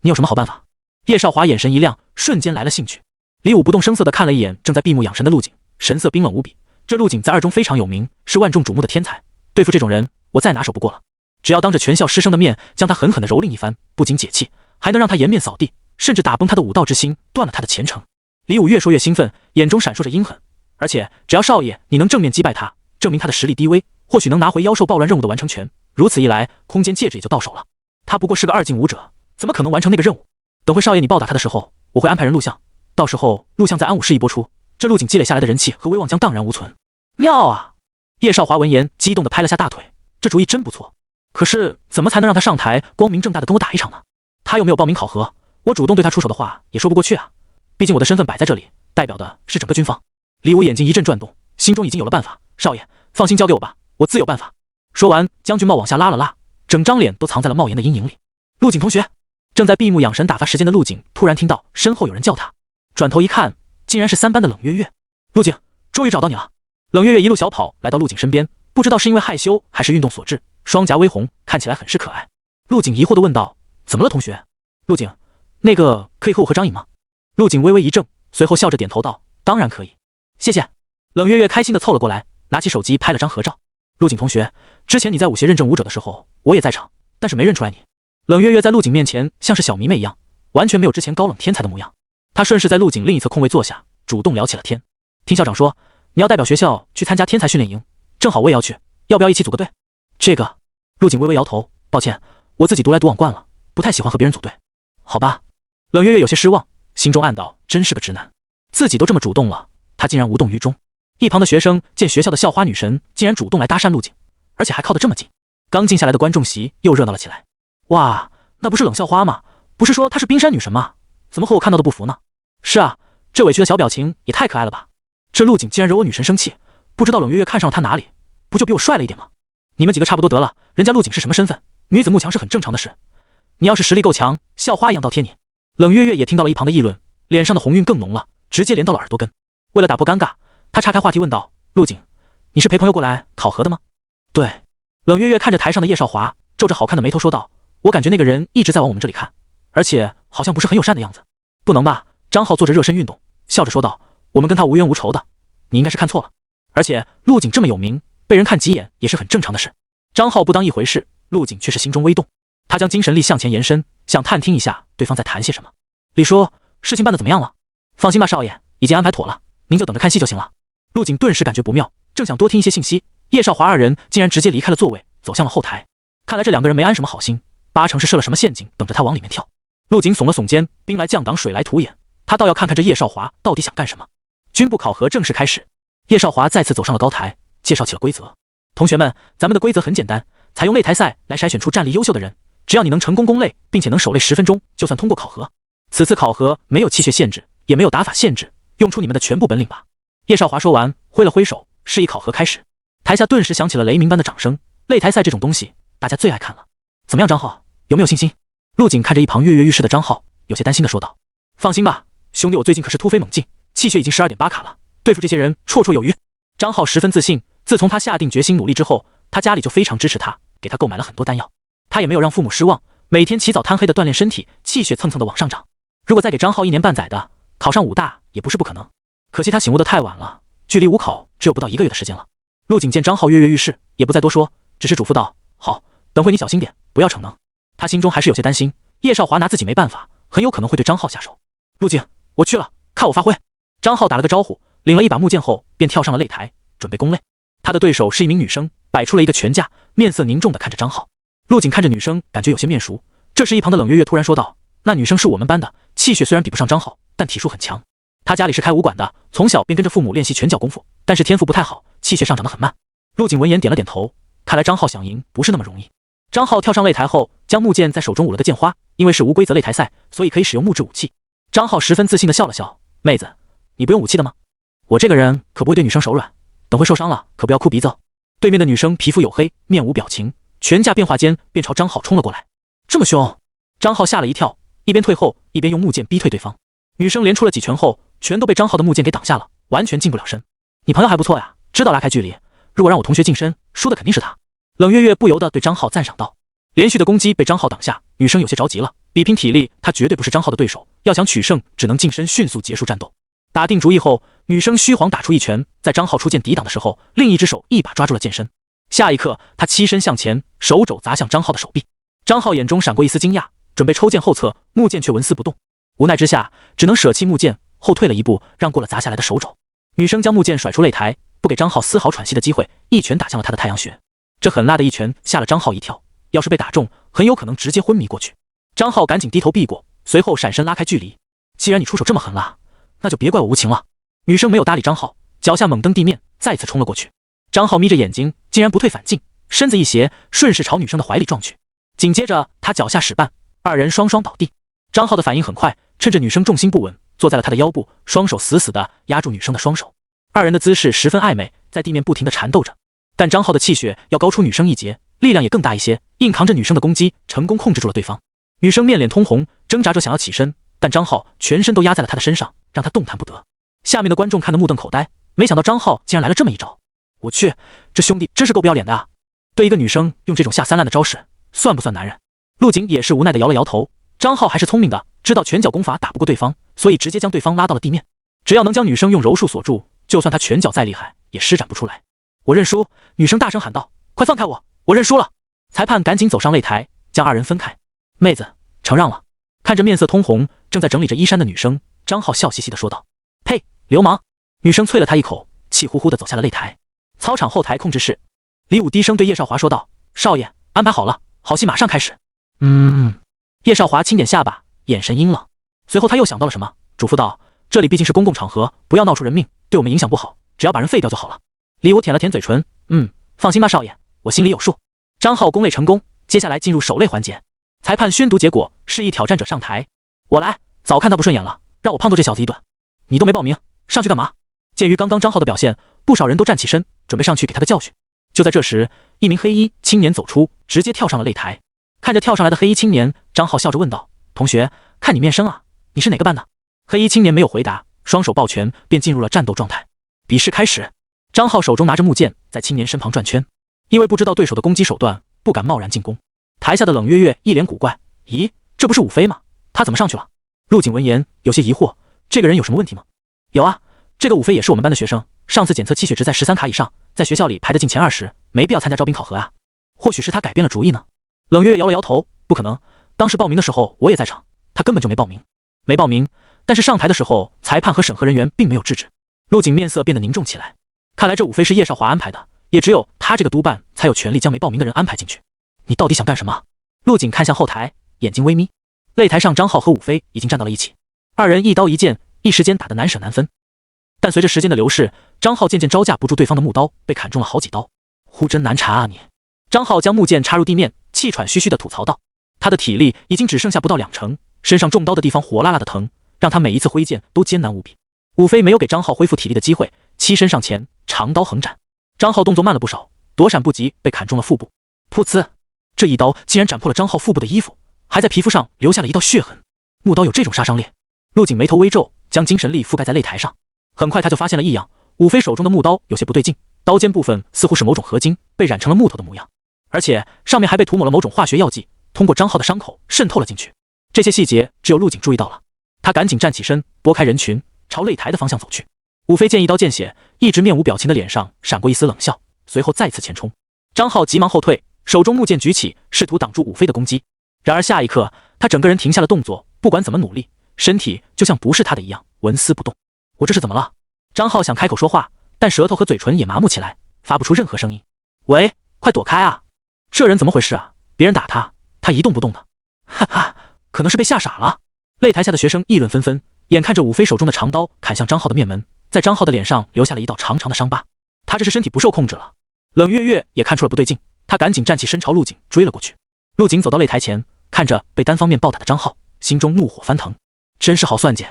你有什么好办法？叶少华眼神一亮，瞬间来了兴趣。李武不动声色地看了一眼正在闭目养神的陆景，神色冰冷无比。这陆景在二中非常有名，是万众瞩目的天才，对付这种人，我再拿手不过了。只要当着全校师生的面将他狠狠地蹂躏一番，不仅解气，还能让他颜面扫地，甚至打崩他的武道之心，断了他的前程。李武越说越兴奋，眼中闪烁着阴狠。而且只要少爷你能正面击败他，证明他的实力低微，或许能拿回妖兽暴乱任务的完成权。如此一来，空间戒指也就到手了。他不过是个二进武者，怎么可能完成那个任务？等会少爷你报答他的时候，我会安排人录像，到时候录像在安武市一播出，这陆景积累下来的人气和威望将荡然无存。妙啊！叶少华闻言激动地拍了下大腿，这主意真不错。可是怎么才能让他上台光明正大的跟我打一场呢？他又没有报名考核，我主动对他出手的话也说不过去啊。毕竟我的身份摆在这里，代表的是整个军方。李武眼睛一阵转动，心中已经有了办法。少爷，放心交给我吧，我自有办法。说完，将军帽往下拉了拉，整张脸都藏在了帽檐的阴影里。陆景同学，正在闭目养神打发时间的陆景突然听到身后有人叫他，转头一看，竟然是3班的冷月月。陆景，终于找到你了。冷月月一路小跑来到陆景身边，不知道是因为害羞还是运动所致，双颊微红，看起来很是可爱。陆景疑惑地问道：“怎么了，同学？”陆景，那个可以和我合张影吗？陆景微微一怔，随后笑着点头道：“当然可以，谢谢。”冷月月开心地凑了过来，拿起手机拍了张合照。陆景同学，之前你在武协认证武者的时候，我也在场，但是没认出来你。冷月月在陆景面前像是小迷妹一样，完全没有之前高冷天才的模样。她顺势在陆景另一侧空位坐下，主动聊起了天。听校长说，你要代表学校去参加天才训练营，正好我也要去，要不要一起组个队？这个，陆景微微摇头，抱歉，我自己独来独往惯了，不太喜欢和别人组队。好吧。冷月月有些失望，心中暗道，真是个直男，自己都这么主动了，他竟然无动于衷。一旁的学生见学校的校花女神竟然主动来搭讪陆景，而且还靠得这么近。刚静下来的观众席又热闹了起来。哇，那不是冷校花吗？不是说她是冰山女神吗？怎么和我看到的不符呢？是啊，这委屈的小表情也太可爱了吧。这陆景竟然惹我女神生气，不知道冷月月看上了他哪里？不就比我帅了一点吗？你们几个差不多得了，人家陆景是什么身份？女子慕强是很正常的事。你要是实力够强，校花一样倒贴你。冷月月也听到了一旁的议论，脸上的红晕更浓了，直接连到了耳朵根。为了打破尴尬，她岔开话题问道：“陆景，你是陪朋友过来考核的吗？”对。冷月月看着台上的叶少华，皱着好看的眉头说道：“我感觉那个人一直在往我们这里看，而且好像不是很友善的样子。”不能吧？张浩做着热身运动，笑着说道：“我们跟他无冤无仇的，你应该是看错了。而且陆景这么有名，被人看几眼也是很正常的事。”张浩不当一回事，陆景却是心中微动，他将精神力向前延伸，想探听一下对方在谈些什么。李叔，事情办得怎么样了？放心吧，少爷，已经安排妥了，您就等着看戏就行了。陆景顿时感觉不妙，正想多听一些信息，叶少华二人竟然直接离开了座位，走向了后台。看来这两个人没安什么好心，八成是设了什么陷阱，等着他往里面跳。陆景耸了耸肩，兵来将挡，水来土掩，他倒要看看这叶少华到底想干什么。军部考核正式开始，叶少华再次走上了高台，介绍起了规则。同学们，咱们的规则很简单，采用擂台赛来筛选出战力优秀的人，只要你能成功攻擂，并且能守擂10分钟，就算通过考核。此次考核没有气血限制，也没有打法限制，用出你们的全部本领吧。叶少华说完，挥了挥手，示意考核开始。台下顿时响起了雷鸣般的掌声。擂台赛这种东西，大家最爱看了。怎么样，张浩，有没有信心？陆景看着一旁跃跃欲试的张浩，有些担心地说道：“放心吧，兄弟，我最近可是突飞猛进，气血已经12.8卡了，对付这些人绰绰有余。”张浩十分自信，自从他下定决心努力之后，他家里就非常支持他，给他购买了很多丹药。他也没有让父母失望，每天起早贪黑的锻炼身体，气血蹭蹭的往上涨。如果再给张浩1年半载的，考上武大也不是不可能。可惜他醒悟的太晚了，距离武考只有不到1个月的时间了。陆景见张浩跃跃欲试，也不再多说，只是嘱咐道：“好，等会你小心点，不要逞能。”他心中还是有些担心，叶少华拿自己没办法，很有可能会对张浩下手。陆景，我去了，看我发挥。张浩打了个招呼，领了一把木剑后，便跳上了擂台，准备攻擂。他的对手是一名女生，摆出了一个拳架，面色凝重地看着张浩。陆景看着女生，感觉有些面熟。这时一旁的冷月月突然说道：“那女生是我们班的，气血虽然比不上张浩，但体术很强。她家里是开武馆的，从小便跟着父母练习拳脚功夫，但是天赋不太好，气血上涨得很慢。”陆景闻言点了点头，看来张浩想赢不是那么容易。张浩跳上擂台后，将木剑在手中舞了个剑花，因为是无规则擂台赛，所以可以使用木质武器。张浩十分自信地笑了笑：“妹子，你不用武器的吗？我这个人可不会对女生手软，等会受伤了可不要哭鼻子哦。”对面的女生皮肤黝黑，面无表情，拳架变化间便朝张浩冲了过来。这么凶！张浩吓了一跳，一边退后一边用木剑逼退对方。女生连出了几拳后，全都被张浩的木剑给挡下了，完全近不了身。你朋友还不错呀，知道拉开距离。如果让我同学近身，输的肯定是他。冷月月不由得对张浩赞赏道。连续的攻击被张浩挡下，女生有些着急了。比拼体力，她绝对不是张浩的对手，要想取胜，只能近身迅速结束战斗。打定主意后，女生虚晃打出一拳，在张浩出剑抵挡的时候，另一只手一把抓住了剑身。下一刻，她欺身向前，手肘砸向张浩的手臂。张浩眼中闪过一丝惊讶，准备抽剑后撤，木剑却纹丝不动。无奈之下，只能舍弃木剑，后退了一步，让过了砸下来的手肘。女生将木剑甩出擂台，不给张浩丝毫喘息的机会，一拳打向了他的太阳穴。这狠辣的一拳吓了张浩一跳，要是被打中，很有可能直接昏迷过去。张浩赶紧低头避过，随后闪身拉开距离。既然你出手这么狠辣，那就别怪我无情了。女生没有搭理张浩，脚下猛蹬地面，再次冲了过去。张浩眯着眼睛，竟然不退反进，身子一斜，顺势朝女生的怀里撞去。紧接着他脚下使绊，二人双双倒地。张浩的反应很快，趁着女生重心不稳，坐在了她的腰部，双手死死地压住女生的双手。二人的姿势十分暧昧，在地面不停地缠斗着。但张浩的气血要高出女生一截，力量也更大一些，硬扛着女生的攻击，成功控制住了对方。女生面脸通红，挣扎着想要起身，但张浩全身都压在了她的身上，让她动弹不得。下面的观众看得目瞪口呆，没想到张浩竟然来了这么一招。我去，这兄弟真是够不要脸的啊！对一个女生用这种下三滥的招式，算不算男人？陆景也是无奈的摇了摇头。张浩还是聪明的，知道拳脚功法打不过对方，所以直接将对方拉到了地面。只要能将女生用柔术锁住，就算他拳脚再厉害，也施展不出来。我认输！女生大声喊道：“快放开我！我认输了！”裁判赶紧走上擂台，将二人分开。妹子，承让了。看着面色通红、正在整理着衣衫的女生，张浩笑嘻嘻地说道：“呸，流氓！”女生啐了他一口，气呼呼地走下了擂台。操场后台控制室，李武低声对叶少华说道：“少爷，安排好了，好戏马上开始。”叶少华轻点下巴，眼神阴冷。随后他又想到了什么，嘱咐道：“这里毕竟是公共场合，不要闹出人命，对我们影响不好，只要把人废掉就好了。”李武舔了舔嘴唇，放心吧，少爷，我心里有数。张浩攻擂成功，接下来进入首擂环节。裁判宣读结果，示意挑战者上台。我来，早看他不顺眼了，让我胖揍这小子一顿。你都没报名，上去干嘛？鉴于刚刚张浩的表现，不少人都站起身，准备上去给他个教训。就在这时，一名黑衣青年走出，直接跳上了擂台。看着跳上来的黑衣青年，张浩笑着问道：“同学，看你面生啊，你是哪个班的？”黑衣青年没有回答，双手抱拳，便进入了战斗状态。比试开始。张浩手中拿着木剑，在青年身旁转圈，因为不知道对手的攻击手段，不敢贸然进攻。台下的冷月月一脸古怪：“咦，这不是武飞吗？他怎么上去了？”陆景闻言有些疑惑：“这个人有什么问题吗？”“有啊，这个武飞也是我们班的学生，上次检测气血值在13卡以上，在学校里排得进前20，没必要参加招兵考核啊。或许是他改变了主意呢。”冷月月摇了摇头：“不可能，当时报名的时候我也在场，他根本就没报名。没报名，但是上台的时候，裁判和审核人员并没有制止。”陆景面色变得凝重起来，看来这武飞是叶少华安排的，也只有他这个督办才有权利将没报名的人安排进去。你到底想干什么？陆景看向后台，眼睛微眯。擂台上张浩和武飞已经站到了一起，二人一刀一剑，一时间打得难舍难分。但随着时间的流逝，张浩渐渐招架不住对方的木刀，被砍中了好几刀。呼真难缠啊你！张浩将木剑插入地面，气喘吁吁地吐槽道。他的体力已经只剩下不到20%，身上中刀的地方火辣辣的疼，让他每一次挥剑都艰难无比。武飞没有给张浩恢复体力的机会，欺身上前，长刀横斩。张浩动作慢了不少，躲闪不及，被砍中了腹部。噗呲！这一刀竟然斩破了张浩腹部的衣服，还在皮肤上留下了一道血痕。木刀有这种杀伤力？陆景眉头微皱，将精神力覆盖在擂台上。很快他就发现了异样，武飞手中的木刀有些不对劲，刀尖部分似乎是某种合金，被染成了木头的模样，而且上面还被涂抹了某种化学药剂，通过张浩的伤口渗透了进去。这些细节只有陆景注意到了，他赶紧站起身，拨开人群，朝擂台的方向走去。武飞见一刀见血，一直面无表情的脸上闪过一丝冷笑，随后再次前冲。张浩急忙后退，手中木剑举起，试图挡住武飞的攻击。然而下一刻，他整个人停下了动作，不管怎么努力，身体就像不是他的一样，纹丝不动。我这是怎么了？张浩想开口说话，但舌头和嘴唇也麻木起来，发不出任何声音。喂，快躲开啊！这人怎么回事啊？别人打他，他一动不动的。哈哈，可能是被吓傻了。擂台下的学生议论纷纷，眼看着武飞手中的长刀砍向张浩的面门，在张浩的脸上留下了一道长长的伤疤。他这是身体不受控制了。冷月月也看出了不对劲，他赶紧站起身朝陆景追了过去。陆景走到擂台前，看着被单方面暴打的张浩，心中怒火翻腾，真是好算计。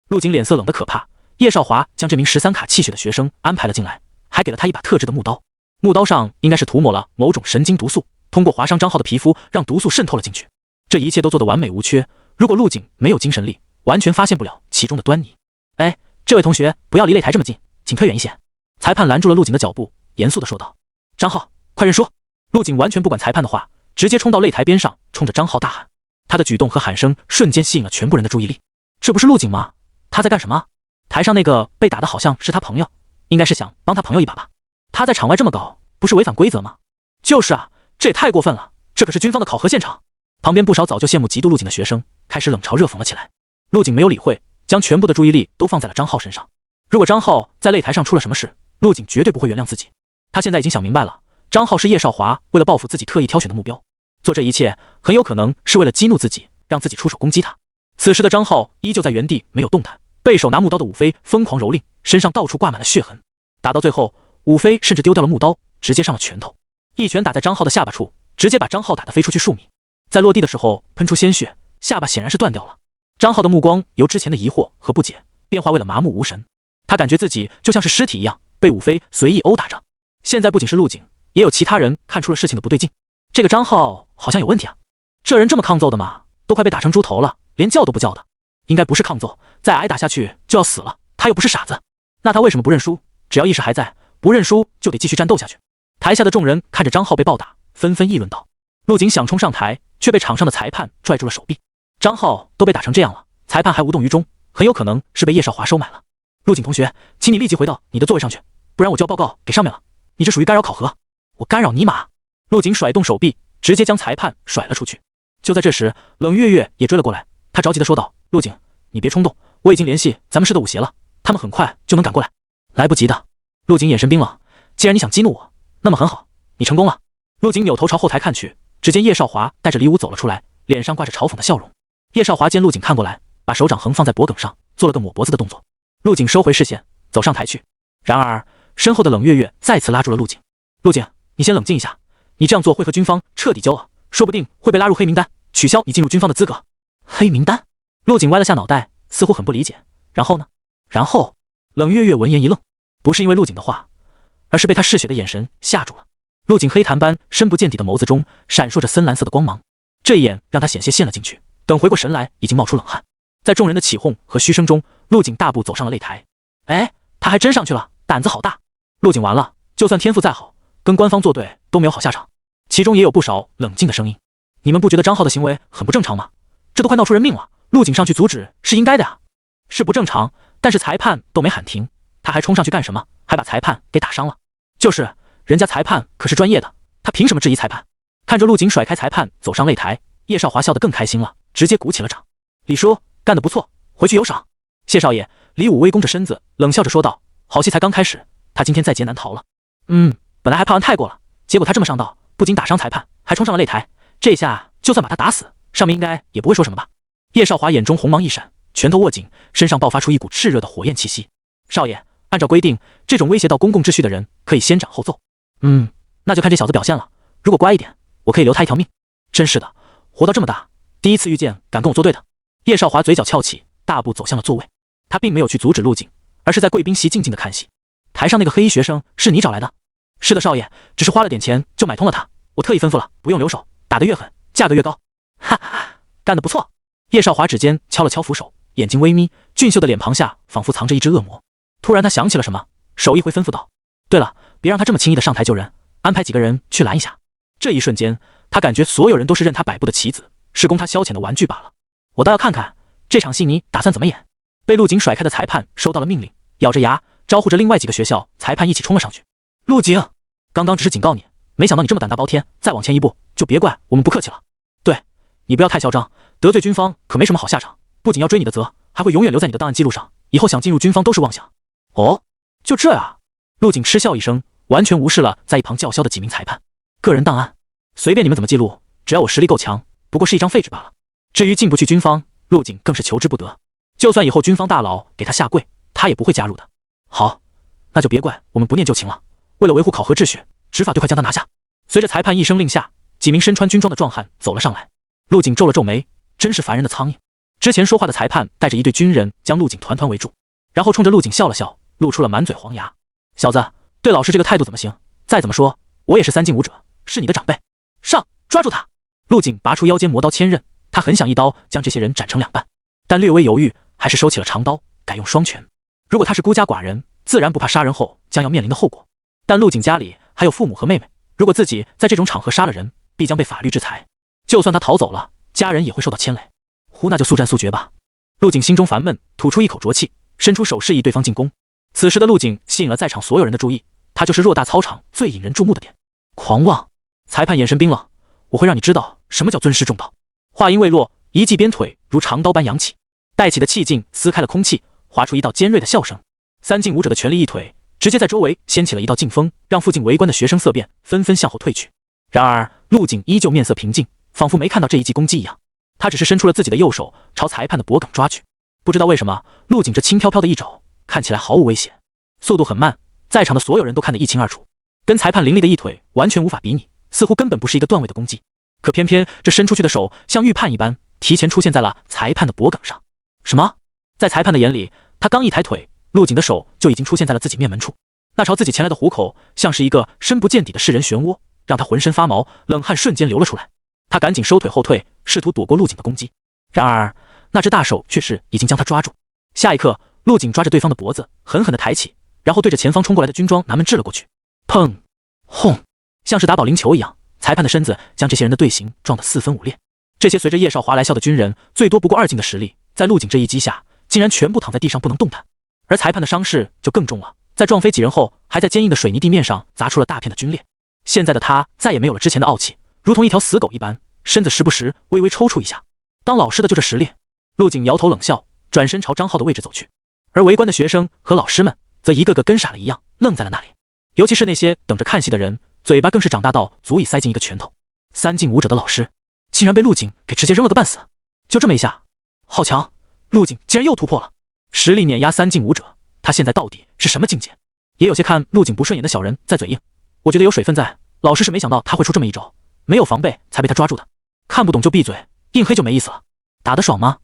陆景脸色冷得可怕。叶少华将这名13卡气血的学生安排了进来，还给了他一把特制的木刀，木刀上应该是涂抹了某种神经毒素，通过划伤张浩的皮肤，让毒素渗透了进去。这一切都做得完美无缺，如果陆景没有精神力，完全发现不了其中的端倪。哎，这位同学，不要离擂台这么近，请退远一些。裁判拦住了陆景的脚步，严肃地说道：“张浩，快认输！”陆景完全不管裁判的话，直接冲到擂台边上，冲着张浩大喊。他的举动和喊声瞬间吸引了全部人的注意力。这不是陆景吗？他在干什么？台上那个被打的好像是他朋友，应该是想帮他朋友一把吧。他在场外这么搞，不是违反规则吗？就是啊，这也太过分了，这可是军方的考核现场。旁边不少早就羡慕嫉妒陆景的学生开始冷嘲热讽了起来。陆景没有理会，将全部的注意力都放在了张浩身上。如果张浩在擂台上出了什么事，陆景绝对不会原谅自己。他现在已经想明白了，张浩是叶少华为了报复自己特意挑选的目标，做这一切很有可能是为了激怒自己，让自己出手攻击他。此时的张浩依旧在原地没有动弹，被手拿木刀的武飞疯狂蹂躏，身上到处挂满了血痕。打到最后，武飞甚至丢掉了木刀，直接上了拳头，一拳打在张浩的下巴处，直接把张浩打得飞出去数米。在落地的时候喷出鲜血，下巴显然是断掉了。张浩的目光由之前的疑惑和不解变化为了麻木无神，他感觉自己就像是尸体一样被武飞随意殴打着。现在不仅是陆景，也有其他人看出了事情的不对劲。这个张浩好像有问题啊，这人这么抗揍的吗？都快被打成猪头了，连叫都不叫的，应该不是抗揍，再挨打下去就要死了。他又不是傻子，那他为什么不认输？只要意识还在，不认输就得继续战斗下去。台下的众人看着张浩被暴打，纷纷议论道。陆景想冲上台，却被场上的裁判拽住了手臂。张浩都被打成这样了，裁判还无动于衷，很有可能是被叶少华收买了。陆景同学，请你立即回到你的座位上去，不然我就要报告给上面了。你这属于干扰考核。我干扰你妈！陆景甩动手臂，直接将裁判甩了出去。就在这时，冷月月也追了过来，他着急地说道：“陆景，你别冲动，我已经联系咱们市的舞协了，他们很快就能赶过来。”来不及的。陆景眼神冰冷，既然你想激怒我，那么很好，你成功了。陆景扭头朝后台看去，只见叶少华带着李武走了出来，脸上挂着嘲讽的笑容。叶少华见陆景看过来，把手掌横放在脖颈上，做了个抹脖子的动作。陆景收回视线，走上台去。然而身后的冷月月再次拉住了陆景：“陆景，你先冷静一下，你这样做会和军方彻底交恶，说不定会被拉入黑名单，取消你进入军方的资格。”黑名单？陆景歪了下脑袋，似乎很不理解。然后呢？然后冷月月闻言一愣，不是因为陆景的话，而是被他嗜血的眼神吓住了。陆景黑檀般深不见底的眸子中闪烁着深蓝色的光芒，这一眼让他险些陷了进去。等回过神来，已经冒出冷汗。在众人的起哄和嘘声中，陆景大步走上了擂台。哎，他还真上去了，胆子好大。陆景完了，就算天赋再好，跟官方作对都没有好下场。其中也有不少冷静的声音：“你们不觉得张浩的行为很不正常吗？这都快闹出人命了，陆景上去阻止是应该的呀。”是不正常，但是裁判都没喊停，他还冲上去干什么？还把裁判给打伤了。就是，人家裁判可是专业的，他凭什么质疑裁判？看着陆景甩开裁判走上擂台，叶少华笑得更开心了，直接鼓起了掌。李叔干得不错，回去有赏。谢少爷，李武微弓着身子冷笑着说道：“好戏才刚开始，他今天在劫难逃了。本来还怕完太过了，结果他这么上道，不仅打伤裁判，还冲上了擂台。这下就算把他打死，上面应该也不会说什么吧？”叶少华眼中红芒一闪，拳头握紧，身上爆发出一股炽热的火焰气息。少爷，按照规定，这种威胁到公共秩序的人可以先斩后奏。那就看这小子表现了，如果乖一点，我可以留他一条命。真是的，活到这么大，第一次遇见敢跟我作对的。叶少华嘴角翘起，大步走向了座位。他并没有去阻止陆景，而是在贵宾席静静的看戏。台上那个黑衣学生是你找来的？是的，少爷，只是花了点钱就买通了他，我特意吩咐了，不用留手，打得越狠，价格越高。哈哈，干得不错。叶少华指尖敲了敲扶手，眼睛微眯，俊秀的脸庞下仿佛藏着一只恶魔。突然他想起了什么，手一挥吩咐道：“对了，别让他这么轻易的上台救人，安排几个人去拦一下。”这一瞬间，他感觉所有人都是任他摆布的棋子，是供他消遣的玩具罢了。我倒要看看这场戏你打算怎么演。被陆景甩开的裁判收到了命令，咬着牙招呼着另外几个学校裁判一起冲了上去。陆景，刚刚只是警告你，没想到你这么胆大包天，再往前一步就别怪我们不客气了。对，你不要太嚣张，得罪军方可没什么好下场，不仅要追你的责，还会永远留在你的档案记录上，以后想进入军方都是妄想。哦，就这啊？陆景嗤笑一声，完全无视了在一旁叫嚣的几名裁判。个人档案，随便你们怎么记录，只要我实力够强，不过是一张废纸罢了。至于进不去军方，陆景更是求之不得。就算以后军方大佬给他下跪，他也不会加入的。好，那就别怪我们不念旧情了。为了维护考核秩序，执法队快将他拿下。随着裁判一声令下，几名身穿军装的壮汉走了上来。陆景皱了皱眉，真是烦人的苍蝇。之前说话的裁判带着一队军人将陆景团团围住，然后冲着陆景笑了笑，露出了满嘴黄牙。小子，对老师这个态度怎么行？再怎么说，我也是3进武者，是你的长辈。上，抓住他！陆景拔出腰间魔刀千刃，他很想一刀将这些人斩成2半，但略微犹豫，还是收起了长刀，改用双拳。如果他是孤家寡人，自然不怕杀人后将要面临的后果。但陆景家里还有父母和妹妹，如果自己在这种场合杀了人，必将被法律制裁。就算他逃走了，家人也会受到牵累。呼，那就速战速决吧。陆景心中烦闷，吐出一口浊气，伸出手示意对方进攻。此时的陆景吸引了在场所有人的注意，他就是偌大操场最引人注目的点。狂妄！裁判眼神冰冷，我会让你知道什么叫尊师重道。话音未落，一记鞭腿如长刀般扬起，带起的气劲撕开了空气，划出一道尖锐的笑声。3进武者的全力一腿，直接在周围掀起了一道劲风，让附近围观的学生色变，纷纷向后退去。然而陆景依旧面色平静，仿佛没看到这一记攻击一样。他只是伸出了自己的右手，朝裁判的脖颈抓去。不知道为什么，陆景这轻飘飘的一肘看起来毫无威胁，速度很慢，在场的所有人都看得一清二楚，跟裁判凌厉的一腿完全无法比拟，似乎根本不是一个段位的攻击。可偏偏这伸出去的手像预判一般，提前出现在了裁判的脖颈上。什么？在裁判的眼里，他刚一抬腿，陆景的手就已经出现在了自己面门处。那朝自己前来的虎口，像是一个深不见底的噬人漩涡，让他浑身发毛，冷汗瞬间流了出来。他赶紧收腿后退，试图躲过陆景的攻击。然而那只大手却是已经将他抓住。下一刻，陆景抓着对方的脖子，狠狠地抬起，然后对着前方冲过来的军装男们掷了过去。砰！轰！像是打保龄球一样，裁判的身子将这些人的队形撞得4分5裂。这些随着叶少华来校的军人，最多不过2进的实力，在陆景这一击下，竟然全部躺在地上不能动弹。而裁判的伤势就更重了，在撞飞几人后，还在坚硬的水泥地面上砸出了大片的皲裂。现在的他再也没有了之前的傲气，如同一条死狗一般，身子时不时微微抽搐一下。当老师的就这实力。陆景摇头冷笑，转身朝张浩的位置走去。而围观的学生和老师们则一个个跟傻了一样愣在了那里，尤其是那些等着看戏的人，嘴巴更是长大到足以塞进一个拳头。3进武者的老师竟然被陆景给直接扔了个半死。就这么一下，好强！陆景竟然又突破了，实力碾压3进武者，他现在到底是什么境界？也有些看陆景不顺眼的小人在嘴硬，我觉得有水分在，老师是没想到他会出这么一招，没有防备才被他抓住的。看不懂就闭嘴，硬黑就没意思了。打得爽吗？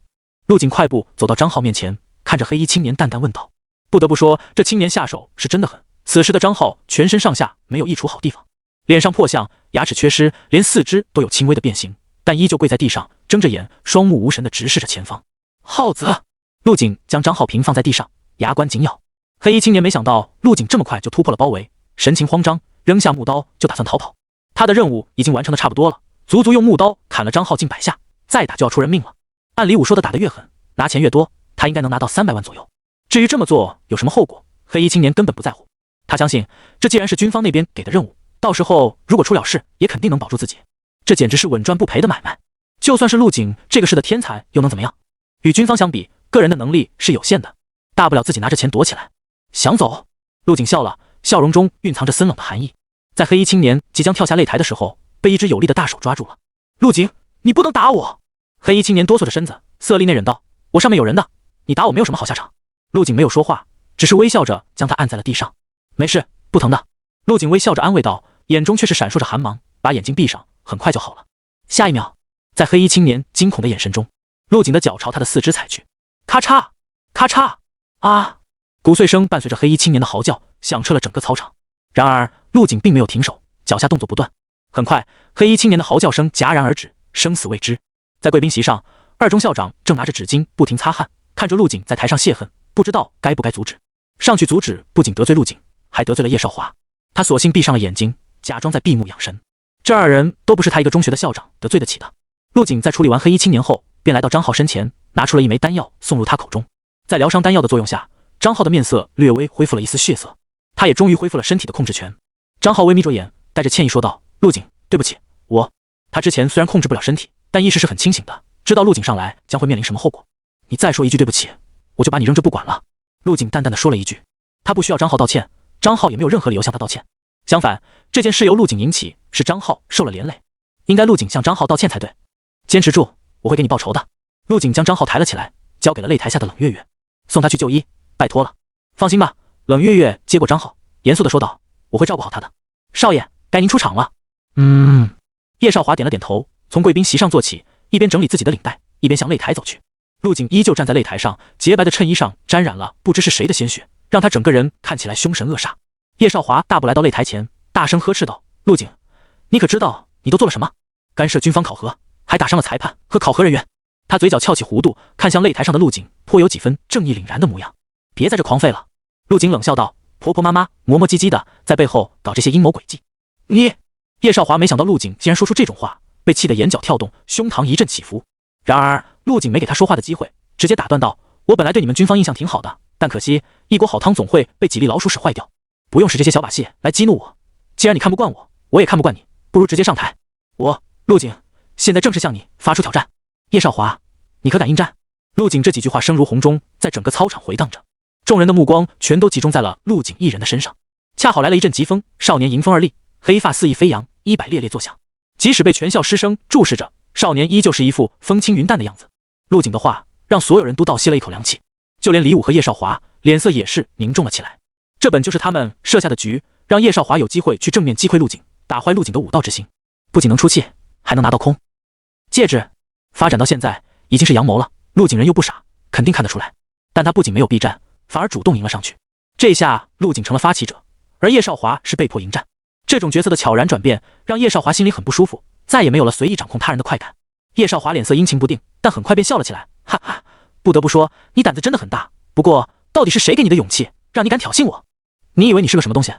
陆景快步走到张浩面前，看着黑衣青年淡淡问道。不得不说，这青年下手是真的狠。此时的张浩全身上下没有一处好地方，脸上破相，牙齿缺失，连四肢都有轻微的变形，但依旧跪在地上，睁着眼，双目无神地直视着前方。浩子！陆景将张浩平放在地上，牙关紧咬。黑衣青年没想到陆景这么快就突破了包围，神情慌张，扔下木刀就打算逃跑。他的任务已经完成的差不多了，足足用木刀砍了张浩近100下，再打就要出人命了。按李武说的，打得越狠，拿钱越多，他应该能拿到300万左右。至于这么做有什么后果，黑衣青年根本不在乎。他相信，这既然是军方那边给的任务，到时候如果出了事，也肯定能保住自己。这简直是稳赚不赔的买卖。就算是陆景这个市的天才，又能怎么样？与军方相比，个人的能力是有限的，大不了自己拿着钱躲起来。想走？陆景笑了，笑容中蕴藏着森冷的寒意。在黑衣青年即将跳下擂台的时候，被一只有力的大手抓住了。陆景，你不能打我！黑衣青年哆嗦着身子，色厉内荏道：“我上面有人的，你打我没有什么好下场。”陆景没有说话，只是微笑着将他按在了地上。没事，不疼的。陆景微笑着安慰道，眼中却是闪烁着寒芒，把眼睛闭上，很快就好了。下一秒，在黑衣青年惊恐的眼神中，陆景的脚朝他的四肢踩去，咔嚓，咔嚓，啊！骨碎声伴随着黑衣青年的嚎叫，响彻了整个操场。然而，陆景并没有停手，脚下动作不断。很快，黑衣青年的嚎叫声戛然而止，生死未知。在贵宾席上，2中校长正拿着纸巾不停擦汗，看着陆景在台上泄愤，不知道该不该阻止。上去阻止不仅得罪陆景，还得罪了叶少华。他索性闭上了眼睛，假装在闭目养神。这2人都不是他一个中学的校长得罪得起的。陆景在处理完黑衣青年后，便来到张浩身前，拿出了一枚丹药送入他口中。在疗伤丹药的作用下，张浩的面色略微恢复了一丝血色，他也终于恢复了身体的控制权。张浩微眯着眼，带着歉意说道：“陆景，对不起，他之前虽然控制不了身体，但意识是很清醒的，知道陆景上来将会面临什么后果。你再说一句对不起，我就把你扔这不管了。”陆景淡淡的说了一句，他不需要张浩道歉，张浩也没有任何理由向他道歉。相反，这件事由陆景引起，是张浩受了连累，应该陆景向张浩道歉才对。坚持住，我会给你报仇的。陆景将张浩抬了起来，交给了擂台下的冷月月，送他去就医，拜托了。放心吧。冷月月接过张浩，严肃的说道，我会照顾好他的。少爷，该您出场了。叶少华点了点头，从贵宾席上坐起，一边整理自己的领带，一边向擂台走去。陆景依旧站在擂台上，洁白的衬衣上沾染了不知是谁的鲜血，让他整个人看起来凶神恶煞。叶少华大步来到擂台前，大声呵斥道，陆景，你可知道你都做了什么？干涉军方考核，还打伤了裁判和考核人员。他嘴角翘起弧度，看向擂台上的陆景，颇有几分正义凛然的模样。别在这狂吠了。陆景冷笑道，婆婆妈妈磨磨唧唧的在背后搞这些阴谋诡计。你……叶少华没想到陆景竟然说出这种话，被气得眼角跳动，胸膛一阵起伏。然而陆景没给他说话的机会，直接打断道，我本来对你们军方印象挺好的，但可惜一锅好汤总会被几粒老鼠屎坏掉，不用使这些小把戏来激怒我。既然你看不惯我，我也看不惯你，不如直接上台。我陆景现在正式向你发出挑战。叶少华，你可敢应战？陆景这几句话声如洪钟，在整个操场回荡着，众人的目光全都集中在了陆景一人的身上。恰好来了一阵疾风，少年迎风而立，黑发肆意飞扬，衣摆猎猎作响。即使被全校师生注视着，少年依旧是一副风轻云淡的样子。陆景的话让所有人都倒吸了一口凉气，就连李武和叶少华脸色也是凝重了起来。这本就是他们设下的局，让叶少华有机会去正面击溃陆景，打坏陆景的武道之心，不仅能出气，还能拿到空戒指。发展到现在已经是阳谋了，陆景人又不傻，肯定看得出来。但他不仅没有避战，反而主动迎了上去。这下陆景成了发起者，而叶少华是被迫迎战。这种角色的悄然转变让叶少华心里很不舒服，再也没有了随意掌控他人的快感。叶少华脸色阴晴不定，但很快便笑了起来，哈哈，不得不说你胆子真的很大，不过到底是谁给你的勇气让你敢挑衅我？你以为你是个什么东西？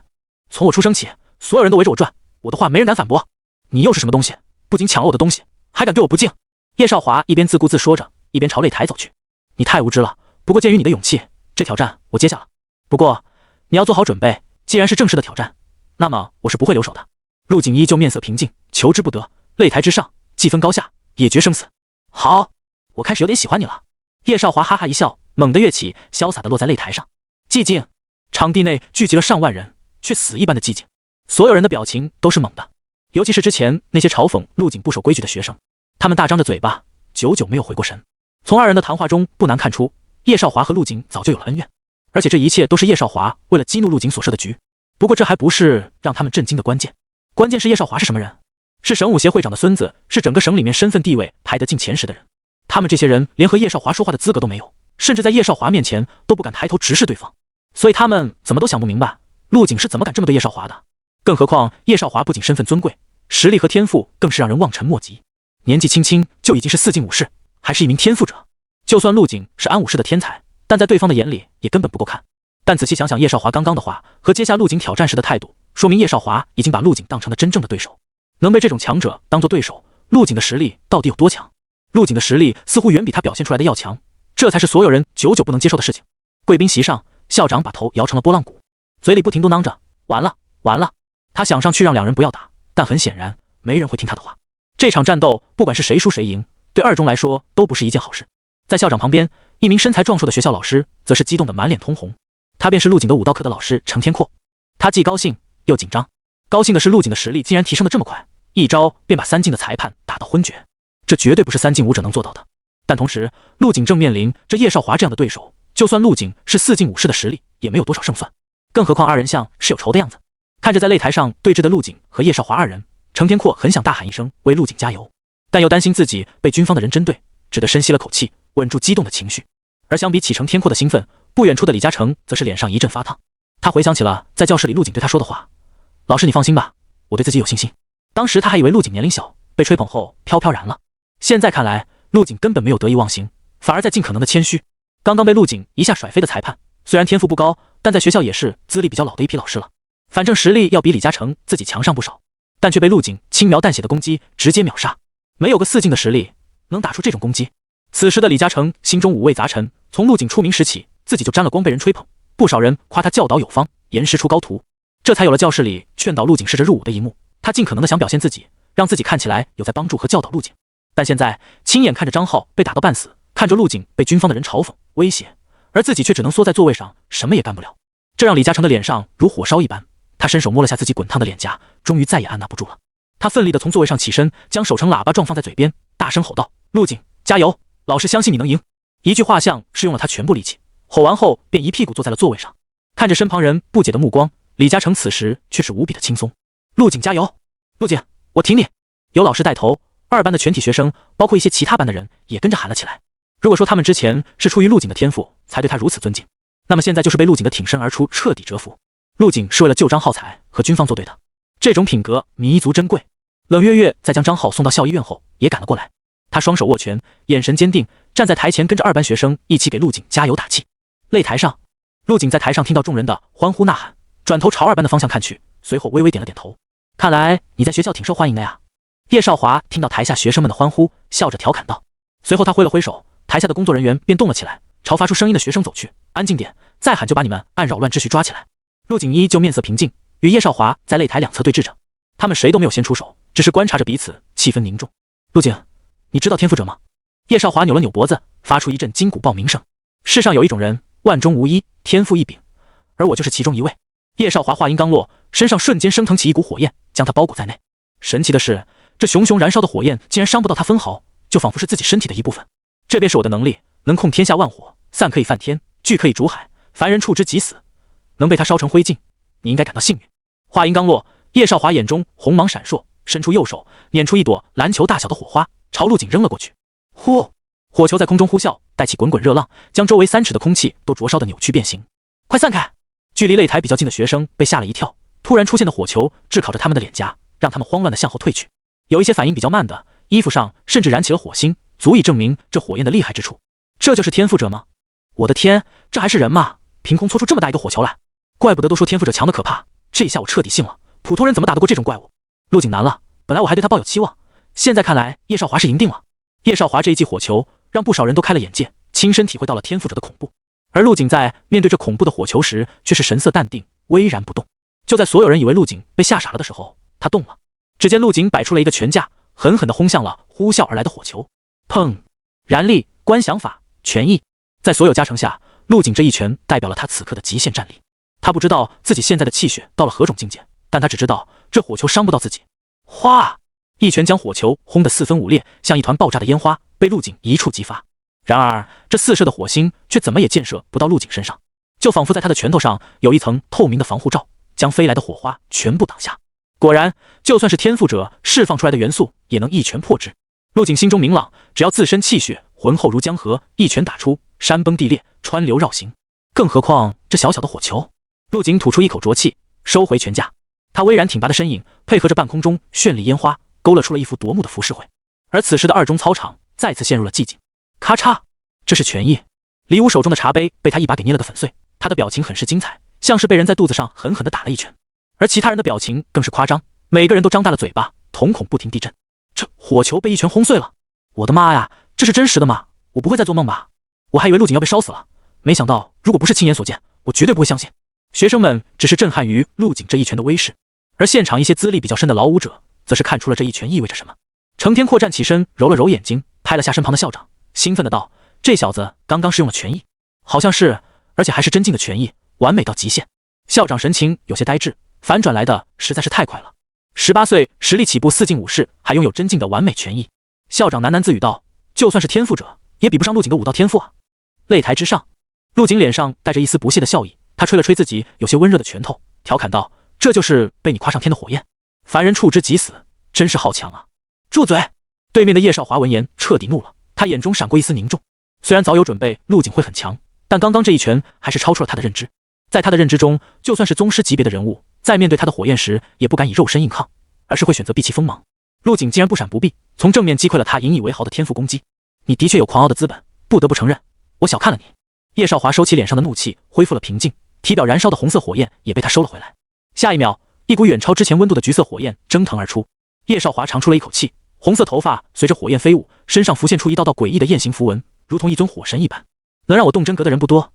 从我出生起，所有人都围着我转，我的话没人敢反驳。你又是什么东西？不仅抢了我的东西，还敢对我不敬？叶少华一边自顾自说着，一边朝擂台走去。你太无知了，不过鉴于你的勇气，这挑战我接下了。不过你要做好准备，既然是正式的挑战，那么我是不会留手的。陆景依旧面色平静，求之不得。擂台之上，既分高下，也决生死。好，我开始有点喜欢你了。叶少华哈哈一笑，猛地跃起，潇洒地落在擂台上。寂静，场地内聚集了上万人，却死一般的寂静。所有人的表情都是猛的，尤其是之前那些嘲讽陆景不守规矩的学生，他们大张着嘴巴，久久没有回过神。从二人的谈话中不难看出，叶少华和陆景早就有了恩怨，而且这一切都是叶少华为了激怒陆景所设的局。不过这还不是让他们震惊的关键，关键是叶少华是什么人？是省武协会长的孙子，是整个省里面身份地位排得进前10的人。他们这些人连和叶少华说话的资格都没有，甚至在叶少华面前都不敢抬头直视对方。所以他们怎么都想不明白，陆景是怎么敢这么对叶少华的。更何况叶少华不仅身份尊贵，实力和天赋更是让人望尘莫及。年纪轻轻就已经是4进武士，还是一名天赋者。就算陆景是安武士的天才，但在对方的眼里也根本不够看。但仔细想想叶少华刚刚的话和接下陆景挑战时的态度，说明叶少华已经把陆景当成了真正的对手。能被这种强者当作对手，陆景的实力到底有多强？陆景的实力似乎远比他表现出来的要强，这才是所有人久久不能接受的事情。贵宾席上，校长把头摇成了拨浪鼓，嘴里不停嘟囔着完了完了。他想上去让两人不要打，但很显然没人会听他的话。这场战斗不管是谁输谁赢，对二中来说都不是一件好事。在校长旁边，一名身材壮硕的学校老师则是激动得满脸通红，他便是陆景的武道课的老师程天阔。他既高兴又紧张，高兴的是陆景的实力竟然提升得这么快，一招便把3进的裁判打到昏厥，这绝对不是3进武者能做到的。但同时陆景正面临着叶少华这样的对手，就算陆景是4进武士的实力，也没有多少胜算。更何况二人像是有仇的样子。看着在擂台上对峙的陆景和叶少华二人，程天阔很想大喊一声为陆景加油，但又担心自己被军方的人针对，只得深吸了口气，稳住激动的情绪。而相比起程天阔的兴奋，不远处的李嘉诚则是脸上一阵发烫。他回想起了在教室里陆景对他说的话，老师你放心吧，我对自己有信心。当时他还以为陆景年龄小，被吹捧后飘飘然了，现在看来陆景根本没有得意忘形，反而在尽可能的谦虚。刚刚被陆景一下甩飞的裁判，虽然天赋不高，但在学校也是资历比较老的一批老师了，反正实力要比李嘉诚自己强上不少，但却被陆景轻描淡写的攻击直接秒杀。没有个4进的实力能打出这种攻击。此时的李嘉诚心中五味杂陈，从陆景出名时起，自己就沾了光被人吹捧，不少人夸他教导有方，严师出高徒，这才有了教室里劝导陆景试着入伍的一幕。他尽可能的想表现自己，让自己看起来有在帮助和教导陆景，但现在亲眼看着张浩被打到半死，看着陆景被军方的人嘲讽威胁，而自己却只能缩在座位上，什么也干不了。这让李嘉诚的脸上如火烧一般，他伸手摸了下自己滚烫的脸颊，终于再也按捺不住了。他奋力地从座位上起身，将手成喇叭状放在嘴边，大声吼道：“陆景，加油！老师相信你能赢！”一句话像是用了他全部力气。吼完后，便一屁股坐在了座位上。看着身旁人不解的目光，李嘉诚此时却是无比的轻松。陆景加油！陆景，我挺你！有老师带头，2班的全体学生，包括一些其他班的人，也跟着喊了起来。如果说他们之前是出于陆景的天赋才对他如此尊敬，那么现在就是被陆景的挺身而出彻底折服。陆景是为了救张浩才和军方作对的，这种品格弥足珍贵。冷月月在将张浩送到校医院后也赶了过来，他双手握拳，眼神坚定，站在台前跟着2班学生一起给陆景加油打气。擂台上，陆景在台上听到众人的欢呼呐喊，转头朝2班的方向看去，随后微微点了点头。看来你在学校挺受欢迎的呀。叶少华听到台下学生们的欢呼，笑着调侃道。随后他挥了挥手，台下的工作人员便动了起来，朝发出声音的学生走去，安静点，再喊就把你们按扰乱秩序抓起来。陆景依旧面色平静，与叶少华在擂台两侧对峙着，他们谁都没有先出手，只是观察着彼此，气氛凝重。陆景，你知道天赋者吗？叶少华扭了扭脖子，发出一阵筋骨爆鸣声。世上有一种人，万中无一，天赋异禀，而我就是其中一位。叶少华话音刚落，身上瞬间升腾起一股火焰，将他包裹在内。神奇的是，这熊熊燃烧的火焰竟然伤不到他分毫，就仿佛是自己身体的一部分。这便是我的能力，能控天下万火，散可以泛天，聚可以逐海，凡人触之即死，能被他烧成灰烬，你应该感到幸运。话音刚落，叶少华眼中红芒闪烁，伸出右手，捻出一朵篮球大小的火花，朝陆景扔了过去。呼！火球在空中呼啸，带起滚滚热浪，将周围3尺的空气都灼烧得扭曲变形。快散开！距离擂台比较近的学生被吓了一跳，突然出现的火球炙烤着他们的脸颊，让他们慌乱地向后退去。有一些反应比较慢的，衣服上甚至燃起了火星，足以证明这火焰的厉害之处。这就是天赋者吗？我的天，这还是人吗？凭空搓出这么大一个火球来，怪不得都说天赋者强的可怕。这一下我彻底信了，普通人怎么打得过这种怪物？陆景难了，本来我还对他抱有期望，现在看来叶少华是赢定了。叶少华这一记火球让不少人都开了眼界，亲身体会到了天赋者的恐怖。而陆景在面对这恐怖的火球时，却是神色淡定，巍然不动。就在所有人以为陆景被吓傻了的时候，他动了。只见陆景摆出了一个拳架，狠狠地轰向了呼啸而来的火球。砰！燃力、观想法、权益，在所有加成下，陆景这一拳代表了他此刻的极限战力。他不知道自己现在的气血到了何种境界，但他只知道这火球伤不到自己。哗！一拳将火球轰得4分5裂，像一团爆炸的烟花，被陆景一触即发。然而这四射的火星却怎么也溅射不到陆景身上，就仿佛在他的拳头上有一层透明的防护罩，将飞来的火花全部挡下。果然，就算是天赋者释放出来的元素，也能一拳破之。陆景心中明朗，只要自身气血浑厚如江河，一拳打出，山崩地裂，川流绕行。更何况这小小的火球。陆景吐出一口浊气，收回拳架。他巍然挺拔的身影，配合着半空中绚丽烟花，勾勒出了一幅夺目的浮世绘。而此时的2中操场再次陷入了寂静。咔嚓，这是权益。李武手中的茶杯被他一把给捏了个粉碎，他的表情很是精彩，像是被人在肚子上狠狠地打了一拳。而其他人的表情更是夸张，每个人都张大了嘴巴，瞳孔不停地震。这火球被一拳轰碎了！我的妈呀，这是真实的吗？我不会在做梦吧？我还以为陆景要被烧死了，没想到如果不是亲眼所见，我绝对不会相信。学生们只是震撼于陆景这一拳的威势，而现场一些资历比较深的老武者则是看出了这一拳意味着什么。程天阔站起身，揉了揉眼睛，拍了下身旁的校长，兴奋的道：“这小子刚刚是用了权益，好像是，而且还是真正的权益，完美到极限。”校长神情有些呆滞，反转来的实在是太快了。18岁实力起步4进5式，还拥有真正的完美权益。校长喃喃自语道：“就算是天赋者，也比不上陆景的武道天赋啊。”擂台之上，陆景脸上带着一丝不屑的笑意，他吹了吹自己有些温热的拳头，调侃道：“这就是被你夸上天的火焰，凡人触之即死，真是好强啊！”住嘴！对面的叶少华闻言彻底怒了，他眼中闪过一丝凝重。虽然早有准备陆景会很强，但刚刚这一拳还是超出了他的认知。在他的认知中，就算是宗师级别的人物，在面对他的火焰时，也不敢以肉身硬抗，而是会选择避其锋芒。陆景竟然不闪不避，从正面击溃了他引以为豪的天赋攻击。你的确有狂傲的资本，不得不承认，我小看了你。叶少华收起脸上的怒气，恢复了平静，体表燃烧的红色火焰也被他收了回来。下一秒，一股远超之前温度的橘色火焰蒸腾而出。叶少华长出了一口气，红色头发随着火焰飞舞，身上浮现出一道道诡异的雁形符文，如同一尊火神一般。能让我动真格的人不多，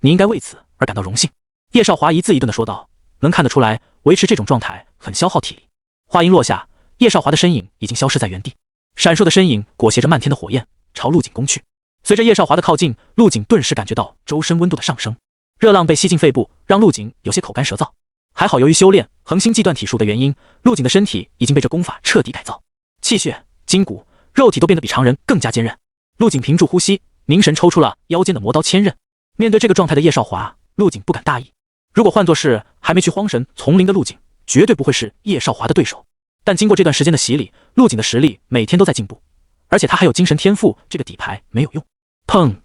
你应该为此而感到荣幸。叶少华一字一顿地说道，能看得出来，维持这种状态很消耗体力。话音落下，叶少华的身影已经消失在原地，闪烁的身影裹挟着漫天的火焰，朝陆景攻去。随着叶少华的靠近，陆景顿时感觉到周身温度的上升，热浪被吸进肺部，让陆景有些口干舌燥。还好由于修炼恒星际断体术的原因，陆景的身体已经被这功法彻底改造，气血、筋骨、肉体都变得比常人更加坚韧。陆景屏住呼吸，凝神抽出了腰间的魔刀千仞。面对这个状态的叶少华，陆景不敢大意。如果换作是还没去荒神丛林的陆景，绝对不会是叶少华的对手。但经过这段时间的洗礼，陆景的实力每天都在进步，而且他还有精神天赋，这个底牌没有用。砰！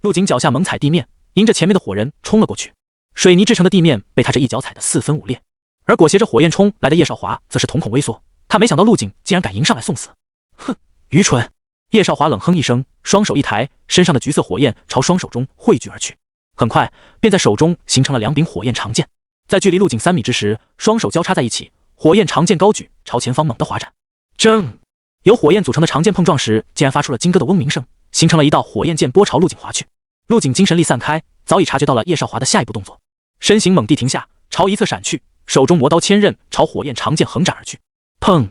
陆景脚下猛踩地面，迎着前面的火人冲了过去。水泥制成的地面被他这一脚踩得四分五裂，而裹挟着火焰冲来的叶少华则是瞳孔微缩。他没想到陆景竟然敢迎上来送死，哼，愚蠢！叶少华冷哼一声，双手一抬，身上的橘色火焰朝双手中汇聚而去，很快便在手中形成了2柄火焰长剑。在距离陆景3米之时，双手交叉在一起，火焰长剑高举，朝前方猛地划斩。铮！由火焰组成的长剑碰撞时，竟然发出了金戈的嗡鸣声，形成了一道火焰剑波朝陆景划去。陆景精神力散开，早已察觉到了叶少华的下一步动作，身形猛地停下，朝一侧闪去，手中魔刀千仞朝火焰长剑横斩而去。砰！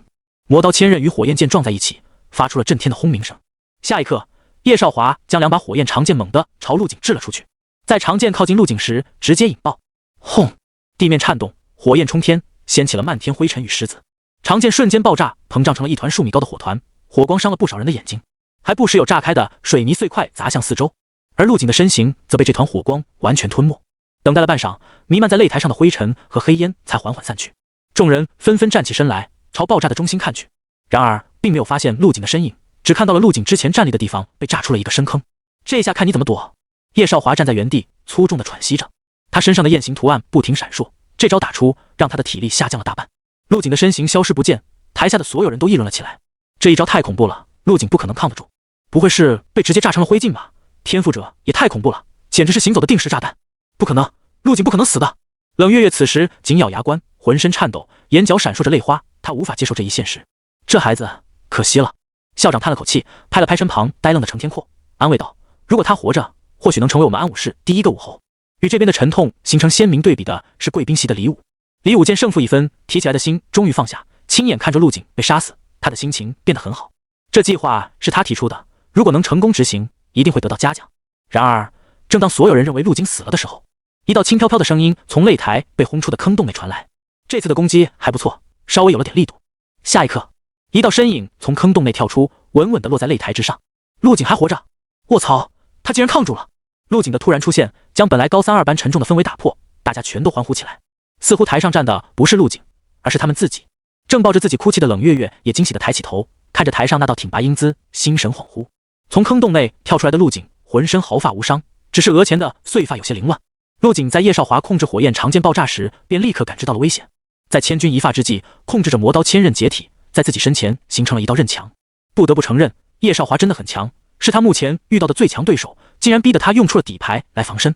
魔刀千仞与火焰剑撞在一起，发出了震天的轰鸣声。下一刻，叶少华将2把火焰长剑猛地朝陆景掷了出去，在长剑靠近陆景时直接引爆。轰！地面颤动，火焰冲天，掀起了漫天灰尘与石子。长剑瞬间爆炸，膨胀成了一团数米高的火团，火光伤了不少人的眼睛，还不时有炸开的水泥碎块砸向四周。而陆景的身形则被这团火光完全吞没。等待了半晌，弥漫在擂台上的灰尘和黑烟才缓缓散去。众人纷纷站起身来，朝爆炸的中心看去。然而并没有发现陆景的身影，只看到了陆景之前站立的地方被炸出了一个深坑。这下看你怎么躲！叶少华站在原地，粗重地喘息着，他身上的焰形图案不停闪烁，这招打出让他的体力下降了大半。陆景的身形消失不见，台下的所有人都议论了起来。这一招太恐怖了，陆景不可能抗得住，不会是被直接炸成了灰烬吧？天赋者也太恐怖了，简直是行走的定时炸弹！不可能，陆景不可能死的。冷月月此时紧咬牙关，浑身颤抖，眼角闪烁着泪花，他无法接受这一现实。这孩子可惜了。校长叹了口气，拍了拍身旁呆愣的程天阔，安慰道：如果他活着，或许能成为我们安武市第1个武侯。与这边的沉痛形成鲜明对比的是贵宾席的李武。李武见胜负已分，提起来的心终于放下，亲眼看着陆景被杀死，他的心情变得很好。这计划是他提出的，如果能成功执行，一定会得到嘉奖。然而正当所有人认为陆景死了的时候，一道轻飘飘的声音从擂台被轰出的坑洞内传来。这次的攻击还不错，稍微有了点力度。下一刻，一道身影从坑洞内跳出，稳稳地落在擂台之上。陆景还活着！卧槽，他竟然抗住了！陆景的突然出现将本来高3、2班沉重的氛围打破，大家全都欢呼起来。似乎台上站的不是陆景，而是他们自己。正抱着自己哭泣的冷月月也惊喜地抬起头，看着台上那道挺拔英姿，心神恍惚。从坑洞内跳出来的陆景浑身毫发无伤，只是额前的碎发有些凌乱。陆景在叶少华控制火焰长剑爆炸时，便立刻感知到了危险，在千钧一发之际，控制着魔刀千仞解体，在自己身前形成了一道刃墙。不得不承认，叶少华真的很强，是他目前遇到的最强对手，竟然逼得他用出了底牌来防身。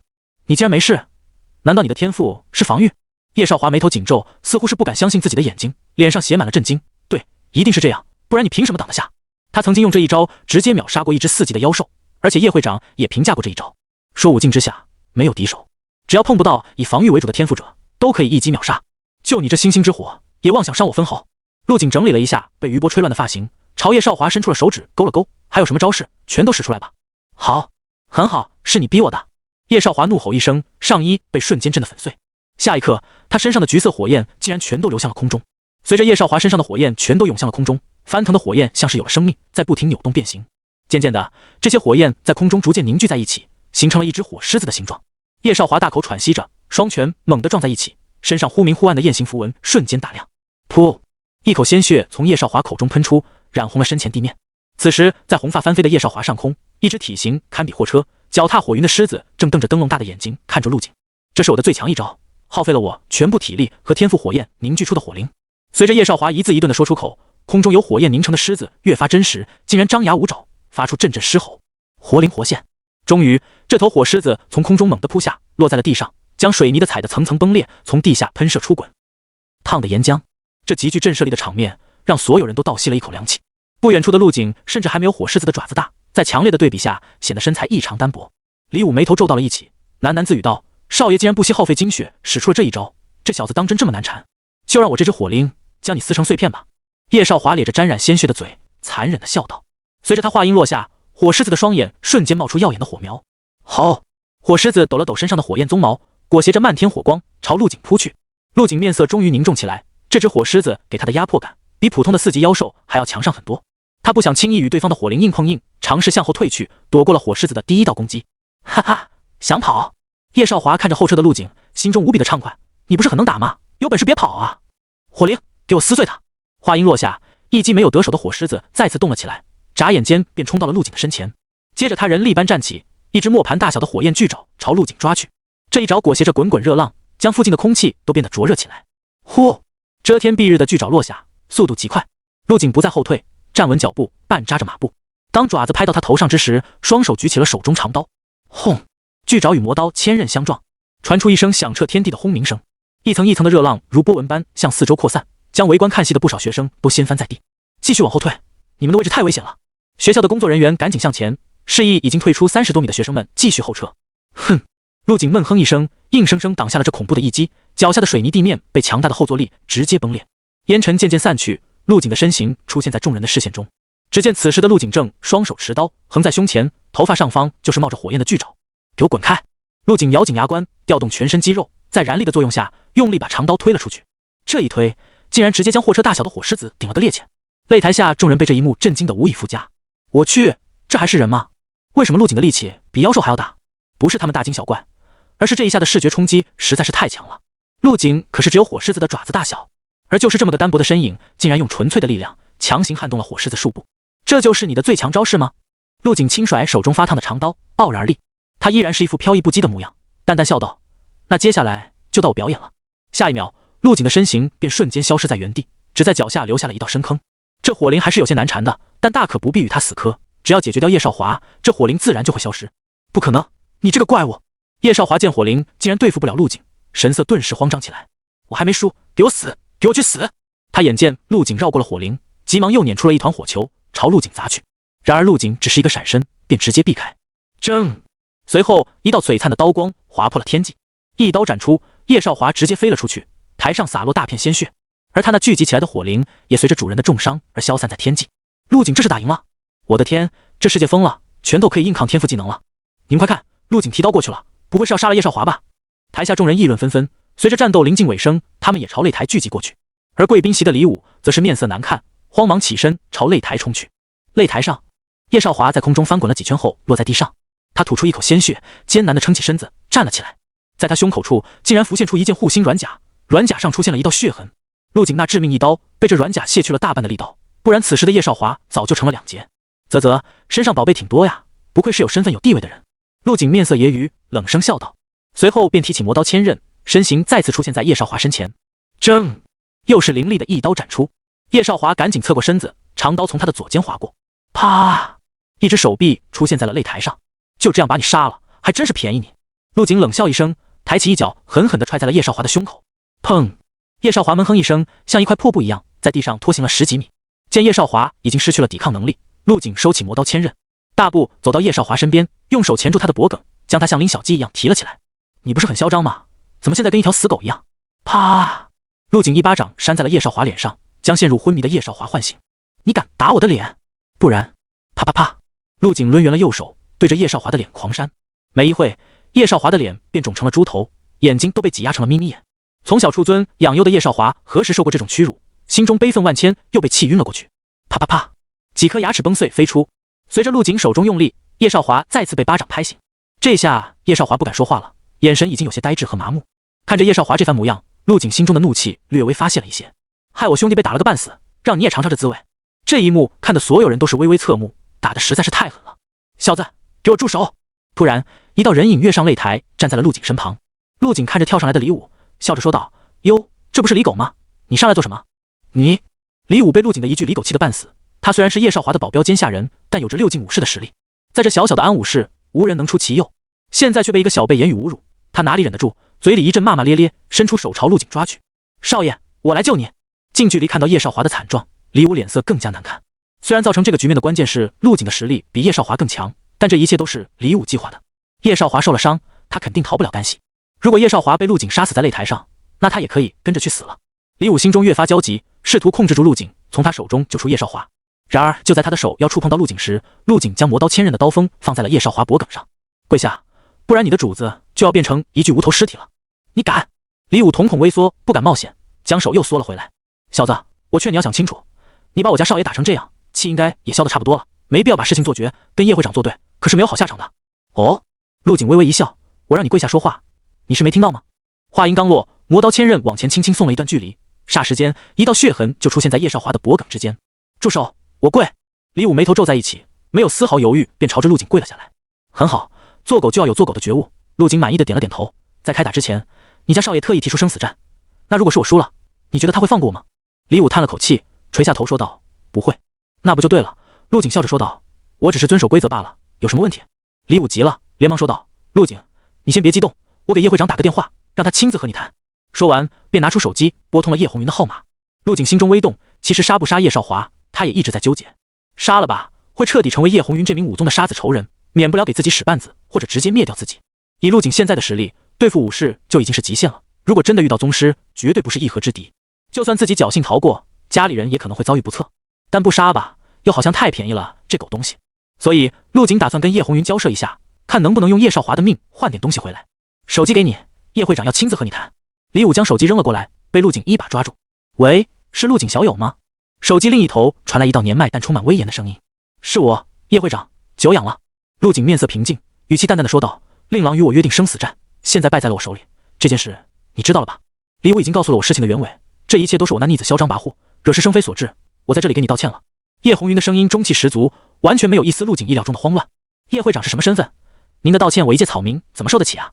你竟然没事？难道你的天赋是防御？叶少华眉头紧皱，似乎是不敢相信自己的眼睛，脸上写满了震惊。对，一定是这样，不然你凭什么挡得下？他曾经用这一招直接秒杀过一只4级的妖兽，而且叶会长也评价过这一招，说5境之下没有敌手，只要碰不到以防御为主的天赋者，都可以一击秒杀。就你这星星之火，也妄想伤我分毫！陆景整理了一下被余波吹乱的发型，朝叶少华伸出了手指勾了勾，还有什么招式，全都使出来吧。好，很好，是你逼我的！叶少华怒吼一声，上衣被瞬间震得粉碎。下一刻，他身上的橘色火焰竟然全都流向了空中。随着叶少华身上的火焰全都涌向了空中，翻腾的火焰像是有了生命，在不停扭动变形。渐渐的，这些火焰在空中逐渐凝聚在一起，形成了一只火狮子的形状。叶少华大口喘息着，双拳猛地撞在一起，身上忽明忽暗的焰形符文瞬间打亮。噗！一口鲜血从叶少华口中喷出，染红了身前地面。此时，在红发翻飞的叶少华上空，一只体型堪比货车、脚踏火云的狮子正瞪着灯笼大的眼睛看着陆景。这是我的最强一招，耗费了我全部体力和天赋火焰凝聚出的火灵。随着叶少华一字一顿地说出口，空中由火焰凝成的狮子越发真实，竟然张牙舞爪，发出阵阵狮吼，活灵活现。终于，这头火狮子从空中猛地扑下，落在了地上，将水泥的踩得层层崩裂，从地下喷射出滚。烫的岩浆，这极具震慑力的场面让所有人都倒吸了一口凉气。不远处的陆景甚至还没有火狮子的爪子大，在强烈的对比下显得身材异常单薄。李武眉头皱到了一起，喃喃自语道：少爷竟然不惜耗费精血使出了这一招，这小子当真这么难缠？就让我这只火灵将你撕成碎片吧。叶少华咧着沾染鲜血的嘴，残忍地笑道。随着他话音落下，火狮子的双眼瞬间冒出耀眼的火苗。吼！火狮子抖了抖身上的火焰鬃毛，裹挟着漫天火光朝陆景扑去。陆景面色终于凝重起来，这只火狮子给他的压迫感比普通的4级妖兽还要强上很多。他不想轻易与对方的火灵硬碰硬，尝试向后退去，躲过了火狮子的第一道攻击。哈哈，想跑？叶少华看着后撤的陆景，心中无比的畅快。你不是很能打吗？有本事别跑啊！火灵，给我撕碎他！话音落下，一击没有得手的火狮子再次动了起来，眨眼间便冲到了陆景的身前。接着他人力般站起，一只磨盘大小的火焰巨爪朝陆景抓去。这一爪裹挟着滚滚热浪，将附近的空气都变得灼热起来。呼！遮天蔽日的巨爪落下，速度极快。陆景不再后退，站稳脚步，半扎着马步。当爪子拍到他头上之时，双手举起了手中长刀。轰！巨爪与魔刀千刃相撞，传出一声响彻天地的轰鸣声。一层一层的热浪如波纹般向四周扩散，将围观看戏的不少学生都掀翻在地。继续往后退，你们的位置太危险了！学校的工作人员赶紧向前，示意已经退出30多米的学生们继续后撤。哼！陆景闷哼一声，硬生生挡下了这恐怖的一击，脚下的水泥地面被强大的后坐力直接崩裂。烟尘渐渐散去，陆景的身形出现在众人的视线中。只见此时的陆景正双手持刀横在胸前，头发上方就是冒着火焰的巨爪。给我滚开！陆景咬紧牙关，调动全身肌肉，在燃力的作用下，用力把长刀推了出去。这一推，竟然直接将货车大小的火狮子顶了个趔趄。擂台下众人被这一幕震惊得无以复加。我去，这还是人吗？为什么陆景的力气比妖兽还要大？不是他们大惊小怪，而是这一下的视觉冲击实在是太强了。陆景可是只有火狮子的爪子大小，而就是这么个单薄的身影，竟然用纯粹的力量强行撼动了火狮子数部。这就是你的最强招式吗？陆景轻甩手中发烫的长刀，傲然而立。他依然是一副飘逸不羁的模样，淡淡笑道：那接下来就到我表演了。下一秒，陆景的身形便瞬间消失在原地，只在脚下留下了一道深坑。这火灵还是有些难缠的，但大可不必与他死磕，只要解决掉叶少华，这火灵自然就会消失。不可能，你这个怪物！叶少华见火灵竟然对付不了陆景，神色顿时慌张起来。我还没输，给我死，给我去死！他眼见陆景绕过了火灵，急忙又捻出了一团火球朝陆景砸去。然而陆景只是一个闪身，便直接避开。正随后一道璀璨的刀光划破了天际，一刀斩出，叶少华直接飞了出去，台上洒落大片鲜血，而他那聚集起来的火灵也随着主人的重伤而消散在天际。陆景这是打赢了！我的天，这世界疯了，拳头可以硬抗天赋技能了！你们快看，陆景提刀过去了，不会是要杀了叶少华吧？台下众人议论纷纷，随着战斗临近尾声，他们也朝擂台聚集过去。而贵宾席的李武则是面色难看，慌忙起身朝擂台冲去。擂台上，叶少华在空中翻滚了几圈后落在地上，他吐出一口鲜血，艰难地撑起身子站了起来。在他胸口处竟然浮现出一件护心软甲，软甲上出现了一道血痕。陆景那致命一刀被这软甲卸去了大半的力道，不然此时的叶少华早就成了两截。啧啧，身上宝贝挺多呀，不愧是有身份有地位的人。陆景面色揶揄，冷声笑道，随后便提起魔刀千刃，身形再次出现在叶少华身前。正又是凌厉的一刀斩出，叶少华赶紧侧过身子，长刀从他的左肩划过，啪！一只手臂出现在了擂台上。就这样把你杀了，还真是便宜你。陆景冷笑一声，抬起一脚狠狠地踹在了叶少华的胸口。砰！叶少华闷哼一声，像一块破布一样在地上拖行了10几米。见叶少华已经失去了抵抗能力，陆景收起魔刀千刃，大步走到叶少华身边，用手钳住他的脖颈，将他像拎小鸡一样提了起来。你不是很嚣张吗？怎么现在跟一条死狗一样？啪！陆景一巴掌扇在了叶少华脸上，将陷入昏迷的叶少华唤醒。你敢打我的脸？不然……啪啪啪！陆景抡圆了右手，对着叶少华的脸狂扇。没一会，叶少华的脸便肿成了猪头，眼睛都被挤压成了眯眯眼。从小处尊养幼的叶少华何时受过这种屈辱？心中悲愤万千，又被气晕了过去。啪啪啪！几颗牙齿崩碎飞出，随着陆景手中用力，叶少华再次被巴掌拍醒。这下叶少华不敢说话了，眼神已经有些呆滞和麻木。看着叶少华这番模样，陆景心中的怒气略微发泄了一些。害我兄弟被打了个半死，让你也尝尝这滋味。这一幕看得所有人都是微微侧目，打得实在是太狠了。小子，给我住手！突然，一道人影跃上擂台，站在了陆景身旁。陆景看着跳上来的李武，笑着说道：哟，这不是李狗吗？你上来做什么？你……李武被陆景的一句李狗气得半死。他虽然是叶少华的保镖兼下人，但有着6进武士的实力，在这小小的安武士，无人能出其右。现在却被一个小辈言语侮辱，他哪里忍得住，嘴里一阵骂骂咧咧，伸出手朝陆景抓去。少爷，我来救你！近距离看到叶少华的惨状，李武脸色更加难看。虽然造成这个局面的关键是陆景的实力比叶少华更强，但这一切都是李武计划的。叶少华受了伤，他肯定逃不了干系。如果叶少华被陆景杀死在擂台上，那他也可以跟着去死了。李武心中越发焦急，试图控制住陆景，从他手中救出叶少华。然而就在他的手要触碰到陆景时，陆景将磨刀千刃的刀锋放在了叶少华脖颈上。跪下，不然你的主子就要变成一具无头尸体了。你敢？李武瞳孔微缩，不敢冒险，将手又缩了回来。小子，我劝你要想清楚，你把我家少爷打成这样，气应该也消得差不多了，没必要把事情做绝，跟叶会长作对，可是没有好下场的。哦，陆景微微一笑，我让你跪下说话，你是没听到吗？话音刚落，磨刀千刃往前轻轻送了一段距离，霎时间，一道血痕就出现在叶少华的脖颈之间。住手！我跪！李武眉头皱在一起，没有丝毫犹豫，便朝着陆景跪了下来。很好，做狗就要有做狗的觉悟。陆景满意的点了点头。在开打之前，你家少爷特意提出生死战，那如果是我输了，你觉得他会放过我吗？李武叹了口气，垂下头说道：不会。那不就对了。陆景笑着说道：我只是遵守规则罢了，有什么问题？李武急了，连忙说道：陆景，你先别激动，我给叶会长打个电话，让他亲自和你谈。说完便拿出手机拨通了叶红云的号码。陆景心中微动，其实杀不杀叶少华，他也一直在纠结。杀了吧，会彻底成为叶红云这名武宗的杀子仇人，免不了给自己使绊子，或者直接灭掉自己。以陆景现在的实力，对付武士就已经是极限了，如果真的遇到宗师，绝对不是一合之敌。就算自己侥幸逃过，家里人也可能会遭遇不测。但不杀吧，又好像太便宜了这狗东西。所以陆景打算跟叶红云交涉一下，看能不能用叶少华的命换点东西回来。手机给你，叶会长要亲自和你谈。李武将手机扔了过来，被陆景一把抓住。喂，是陆景小友吗？手机另一头传来一道年迈但充满威严的声音。是我，叶会长，久仰了。陆景面色平静，语气淡淡的说道：令郎与我约定生死战，现在败在了我手里，这件事你知道了吧？李武已经告诉了我事情的原委，这一切都是我那逆子嚣张跋扈，惹是生非所致，我在这里给你道歉了。叶红云的声音中气十足，完全没有一丝陆景意料中的慌乱。叶会长是什么身份？您的道歉我一介草民怎么受得起啊？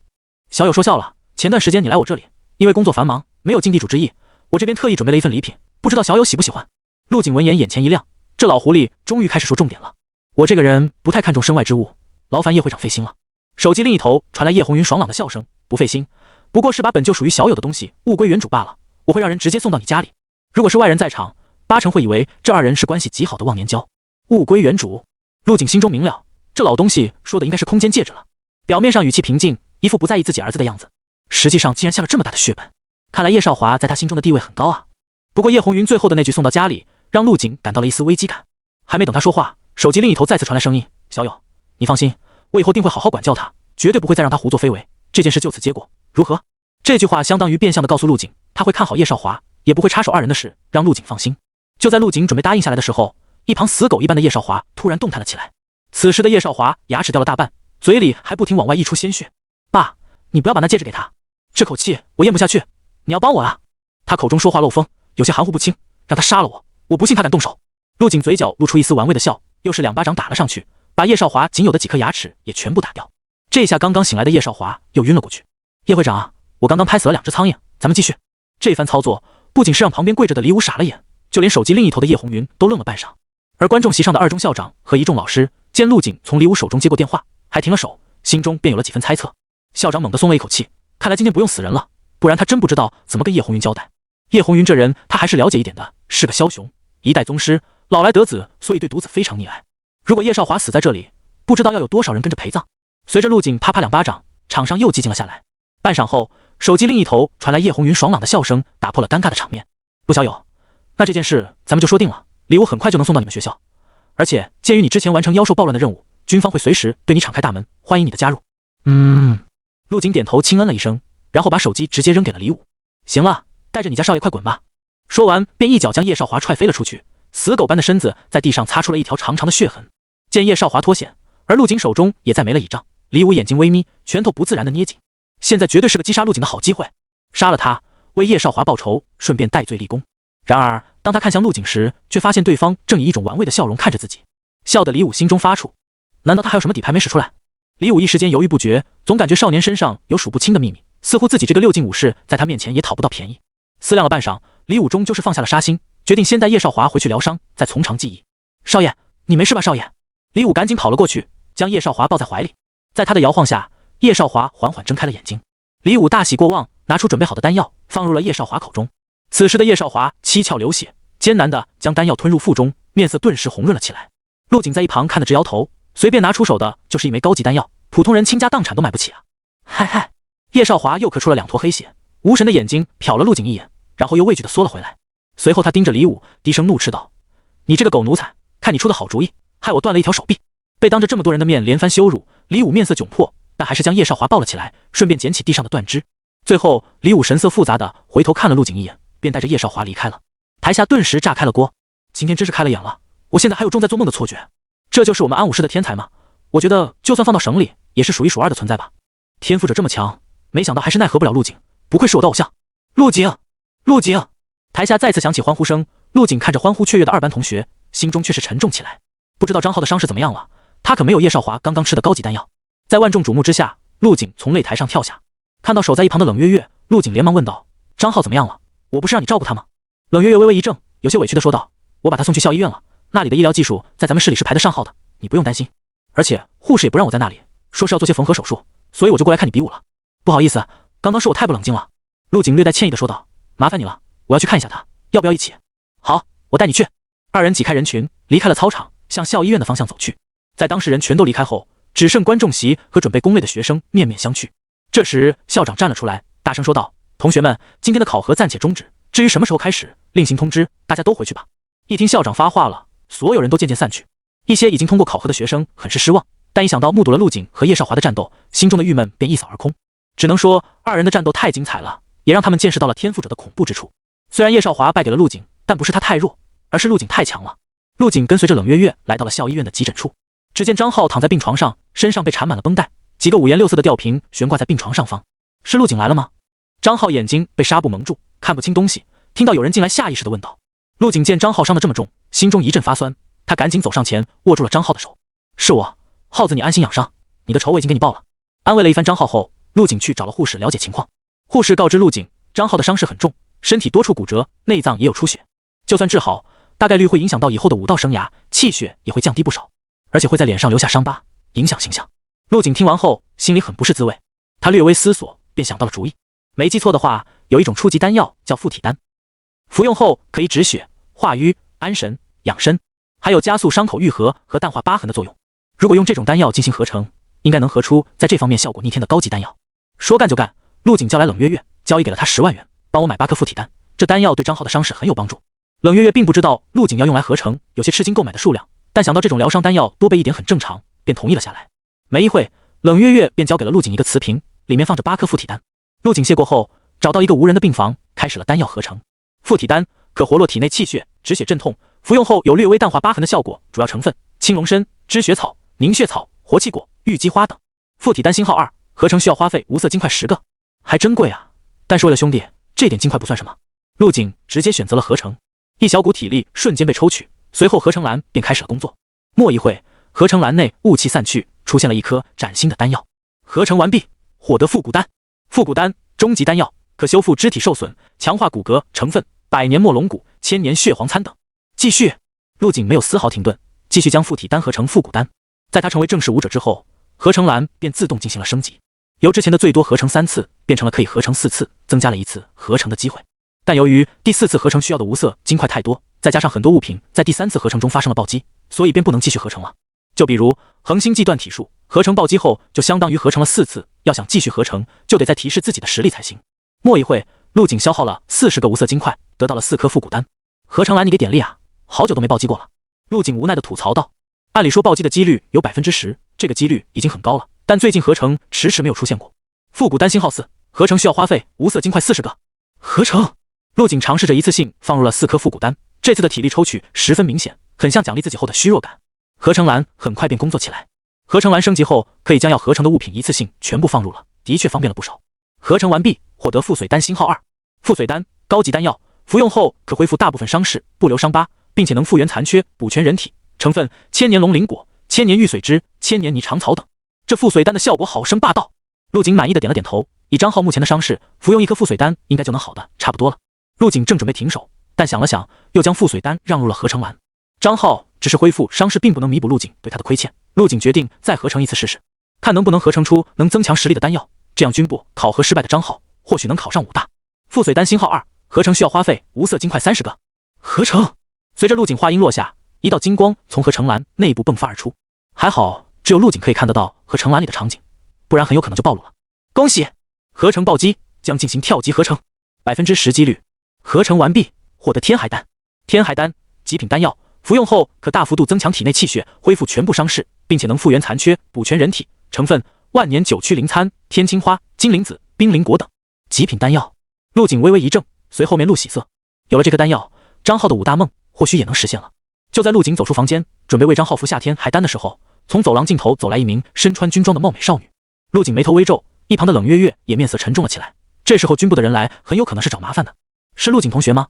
小友说笑了，前段时间你来我这里，因为工作繁忙，没有尽地主之谊，我这边特意准备了一份礼品，不知道小友喜不喜欢？陆景闻言眼前一亮，这老狐狸终于开始说重点了。我这个人不太看重身外之物，劳烦叶会长费心了。手机另一头传来叶红云爽朗的笑声，不费心，不过是把本就属于小友的东西物归原主罢了，我会让人直接送到你家里。如果是外人在场，八成会以为这二人是关系极好的忘年交。物归原主，陆景心中明了，这老东西说的应该是空间戒指了。表面上语气平静，一副不在意自己儿子的样子，实际上竟然下了这么大的血本。看来叶少华在他心中的地位很高啊。不过叶红云最后的那句送到家里，让陆景感到了一丝危机感。还没等他说话，手机另一头再次传来声音：小友，你放心，我以后定会好好管教他，绝对不会再让他胡作非为，这件事就此结果，如何？这句话相当于变相的告诉陆景，他会看好叶少华，也不会插手二人的事，让陆景放心。就在陆景准备答应下来的时候，一旁死狗一般的叶少华突然动弹了起来。此时的叶少华牙齿掉了大半，嘴里还不停往外溢出鲜血。爸，你不要把那戒指给他，这口气我咽不下去，你要帮我啊！他口中说话漏风，有些含糊不清，让他杀了我，我不信他敢动手。陆景嘴角露出一丝玩味的笑，又是两巴掌打了上去，把叶少华仅有的几颗牙齿也全部打掉。这下刚刚醒来的叶少华又晕了过去。叶会长，我刚刚拍死了2只苍蝇，咱们继续。这番操作不仅是让旁边跪着的李武傻了眼，就连手机另一头的叶红云都愣了半晌。而观众席上的二中校长和一众老师见陆景从李武手中接过电话，还停了手，心中便有了几分猜测。校长猛地松了一口气，看来今天不用死人了，不然他真不知道怎么跟叶红云交代。叶红云这人他还是了解一点的，是个枭雄，一代宗师，老来得子，所以对独子非常溺爱。如果叶少华死在这里，不知道要有多少人跟着陪葬。随着陆景啪啪2巴掌，场上又寂静了下来。半晌后，手机另一头传来叶红云爽朗的笑声，打破了尴尬的场面。陆小友，那这件事咱们就说定了，礼物很快就能送到你们学校，而且鉴于你之前完成妖兽暴乱的任务，军方会随时对你敞开大门，欢迎你的加入。陆景点头轻嗯了一声，然后把手机直接扔给了李武。行了，带着你家少爷快滚吧。说完便一脚将叶少华踹飞了出去，死狗般的身子在地上擦出了一条长长的血痕。见叶少华脱险，而陆景手中也再没了倚仗，李武眼睛微眯，拳头不自然的捏紧。现在绝对是个击杀陆景的好机会，杀了他，为叶少华报仇，顺便戴罪立功。然而当他看向陆景时，却发现对方正以一种玩味的笑容看着自己，笑得李武心中发怵。难道他还有什么底牌没使出来？李武一时间犹豫不决，总感觉少年身上有数不清的秘密，似乎自己这个6进武士在他面前也讨不到便宜。思量了半晌，李武终究是放下了杀心，决定先带叶少华回去疗伤，再从长计议。少爷，你没事吧？少爷。李武赶紧跑了过去，将叶少华抱在怀里。在他的摇晃下，叶少华缓缓睁开了眼睛。李武大喜过望，拿出准备好的丹药放入了叶少华口中。此时的叶少华七窍流血，艰难地将丹药吞入腹中，面色顿时红润了起来。陆景在一旁看得直摇头，随便拿出手的就是一枚高级丹药，普通人倾家荡产都买不起啊！嗨嗨！叶少华又咳出了2坨黑血，无神的眼睛瞟了陆景一眼，然后又畏惧地缩了回来。随后他盯着李武，低声怒斥道：“你这个狗奴才，看你出的好主意，害我断了一条手臂。被当着这么多人的面连番羞辱，李武面色窘迫，但还是将叶少华抱了起来，顺便捡起地上的断肢。最后，李武神色复杂的回头看了陆景一眼，便带着叶少华离开了。台下顿时炸开了锅，今天真是开了眼了，我现在还有重在做梦的错觉。这就是我们安武市的天才吗？我觉得就算放到省里，也是数一数二的存在吧。天赋者这么强，没想到还是奈何不了陆景，不愧是我的偶像。陆景，陆景！台下再次响起欢呼声。陆景看着欢呼雀跃的二班同学，心中却是沉重起来。不知道张浩的伤势怎么样了？他可没有叶少华刚刚吃的高级丹药。在万众瞩目之下，陆景从擂台上跳下，看到守在一旁的冷月月，陆景连忙问道：“张浩怎么样了？我不是让你照顾他吗？”冷月月微微一怔，有些委屈的说道：“我把他送去校医院了，那里的医疗技术在咱们市里是排得上号的，你不用担心。而且护士也不让我在那里，说是要做些缝合手术，所以我就过来看你比武了。不好意思，刚刚是我太不冷静了。”陆景略带歉意的说道：“麻烦你了，我要去看一下他，要不要一起？”“好，我带你去。”二人挤开人群，离开了操场，向校医院的方向走去。在当事人全都离开后，只剩观众席和准备攻擂的学生面面相觑。这时，校长站了出来，大声说道：“同学们，今天的考核暂且终止，至于什么时候开始，另行通知，大家都回去吧。”一听校长发话了，所有人都渐渐散去。一些已经通过考核的学生很是失望，但一想到目睹了陆景和叶少华的战斗，心中的郁闷便一扫而空。只能说，二人的战斗太精彩了，也让他们见识到了天赋者的恐怖之处。虽然叶少华败给了陆景，但不是他太弱，而是陆景太强了。陆景跟随着冷月月来到了校医院的急诊处，只见张浩躺在病床上，身上被缠满了绷带，几个五颜六色的吊瓶悬挂在病床上方。是陆景来了吗？张浩眼睛被纱布蒙住，看不清东西，听到有人进来，下意识地问道。陆景见张浩伤得这么重，心中一阵发酸，他赶紧走上前，握住了张浩的手。是我，浩子，你安心养伤，你的仇我已经给你报了。安慰了一番张浩后，陆景去找了护士了解情况。护士告知陆景，张浩的伤势很重，身体多处骨折，内脏也有出血，就算治好，大概率会影响到以后的武道生涯，气血也会降低不少，而且会在脸上留下伤疤，影响形象。陆景听完后，心里很不是滋味，他略微思索，便想到了主意。没记错的话，有一种初级丹药叫附体丹，服用后可以止血、化瘀、安神、养身，还有加速伤口愈合和淡化疤痕的作用。如果用这种丹药进行合成，应该能合出在这方面效果逆天的高级丹药。说干就干，陆景叫来冷月月，交易给了他10万元，帮我买8颗附体丹。这丹药对张浩的伤势很有帮助。冷月月并不知道陆景要用来合成，有些吃惊购买的数量，但想到这种疗伤丹药多备一点很正常，便同意了下来。没一会，冷月月便交给了陆景一个瓷瓶，里面放着8颗附体丹。陆景谢过后，找到一个无人的病房，开始了丹药合成。附体丹可活络体内气血，止血镇痛，服用后有略微淡化疤痕的效果。主要成分：青龙参、知雪草、凝血草、活气果、玉鸡花等。附体丹星号2，合成需要花费无色金块10个，还真贵啊！但是为了兄弟，这点金块不算什么。陆景直接选择了合成，一小股体力瞬间被抽取，随后合成栏便开始了工作。莫一会，合成栏内雾气散去，出现了一颗崭新的丹药。合成完毕，获得复古丹。复古丹终极丹药，可修复肢体受损，强化骨骼，成分百年墨龙骨、千年血黄参等。继续，陆景没有丝毫停顿，继续将附体丹合成复古丹。在他成为正式武者之后，合成栏便自动进行了升级，由之前的最多合成3次变成了可以合成4次，增加了1次合成的机会。但由于第4次合成需要的无色金块太多，再加上很多物品在第3次合成中发生了暴击，所以便不能继续合成了。就比如恒星际断体术，合成暴击后就相当于合成了4次，要想继续合成，就得再提示自己的实力才行。莫一会，陆景消耗了40个无色金块，得到了4颗复古丹。合成栏你给点力啊，好久都没暴击过了。陆景无奈地吐槽道。按理说暴击的几率有 10%， 这个几率已经很高了，但最近合成迟迟没有出现过。复古丹星号4，合成需要花费无色金块40个。合成，陆景尝试着一次性放入了4颗复古丹，这次的体力抽取十分明显，很像奖励自己后的虚弱感。合成栏很快便工作起来。合成栏升级后，可以将要合成的物品一次性全部放入了，的确方便了不少。合成完毕，获得附髓丹星号2。附髓丹高级丹药，服用后可恢复大部分伤势，不留伤疤，并且能复原残缺，补全人体。成分：千年龙鳞果、千年玉髓枝、千年霓裳草等。这附髓丹的效果好生霸道。陆景满意的点了点头，以张浩目前的伤势，服用1颗附髓丹应该就能好的差不多了。陆景正准备停手，但想了想，又将附髓丹让入了合成栏。张浩只是恢复伤势，并不能弥补陆景对他的亏欠。陆景决定再合成一次试试，看能不能合成出能增强实力的丹药，这样军部考核失败的张浩或许能考上武大。附髓丹星号2，合成需要花费无色金块30个。合成，随着陆景话音落下，一道金光从合成栏内部迸发而出。还好只有陆景可以看得到合成栏里的场景，不然很有可能就暴露了。恭喜，合成暴击将进行跳级合成，10%几率。合成完毕，获得天海丹。天海丹极品丹药，服用后可大幅度增强体内气血，恢复全部伤势，并且能复原残缺，补全人体。成分：万年9曲灵参、天青花、金灵子、冰灵果等。极品丹药。陆景微微一怔，随后面露喜色。有了这颗丹药，张浩的5大梦或许也能实现了。就在陆景走出房间，准备为张浩服下天海丹的时候，从走廊尽头走来一名身穿军装的貌美少女。陆景眉头微皱，一旁的冷月月也面色沉重了起来。这时候军部的人来，很有可能是找麻烦的。是陆景同学吗？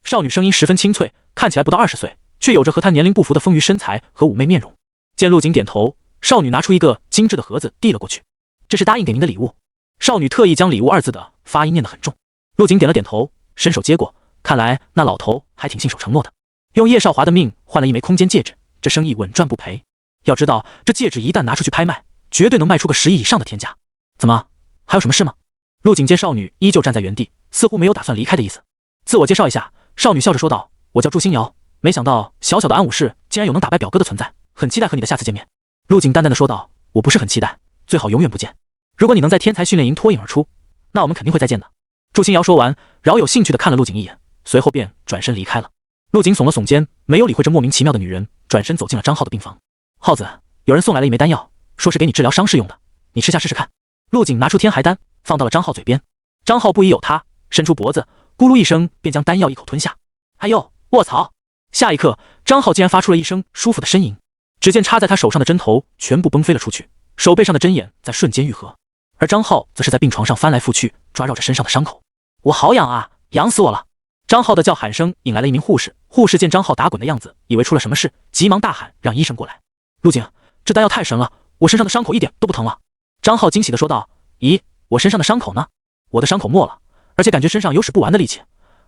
少女声音十分清脆，看起来不到20岁，却有着和她年龄不符的丰腴身材和妩媚面容。见陆景点头，少女拿出一个精致的盒子递了过去。这是答应给您的礼物。少女特意将礼物2字的发音念得很重。陆景点了点头，伸手接过，看来那老头还挺信守承诺的。用叶少华的命换了一枚空间戒指，这生意稳赚不赔。要知道，这戒指一旦拿出去拍卖，绝对能卖出个10亿以上的天价。怎么，还有什么事吗？陆景见少女依旧站在原地，似乎没有打算离开的意思。自我介绍一下，少女笑着说道：“我叫祝新瑶，没想到小小的安武士竟然有能打败表哥的存在，很期待和你的下次见面。”陆景淡淡的说道：“我不是很期待，最好永远不见。如果你能在天才训练营脱颖而出，那我们肯定会再见的。”祝新瑶说完，饶有兴趣的看了陆景一眼，随后便转身离开了。陆景耸了耸肩，没有理会这莫名其妙的女人，转身走进了张浩的病房。浩子，有人送来了一枚丹药，说是给你治疗伤势用的，你吃下试试看。陆景拿出天海丹，放到了张浩嘴边。张浩不疑有他，伸出脖子，咕噜一声便将丹药一口吞下。哎呦，卧槽！下一刻，张浩竟然发出了一声舒服的呻吟。只见插在他手上的针头全部崩飞了出去，手背上的针眼在瞬间愈合，而张浩则是在病床上翻来覆去，抓绕着身上的伤口。我好痒啊，痒死我了！张浩的叫喊声引来了一名护士，护士见张浩打滚的样子，以为出了什么事，急忙大喊让医生过来。陆景，这丹药太神了，我身上的伤口一点都不疼了。张浩惊喜地说道：“咦，我身上的伤口呢？我的伤口没了，而且感觉身上有使不完的力气，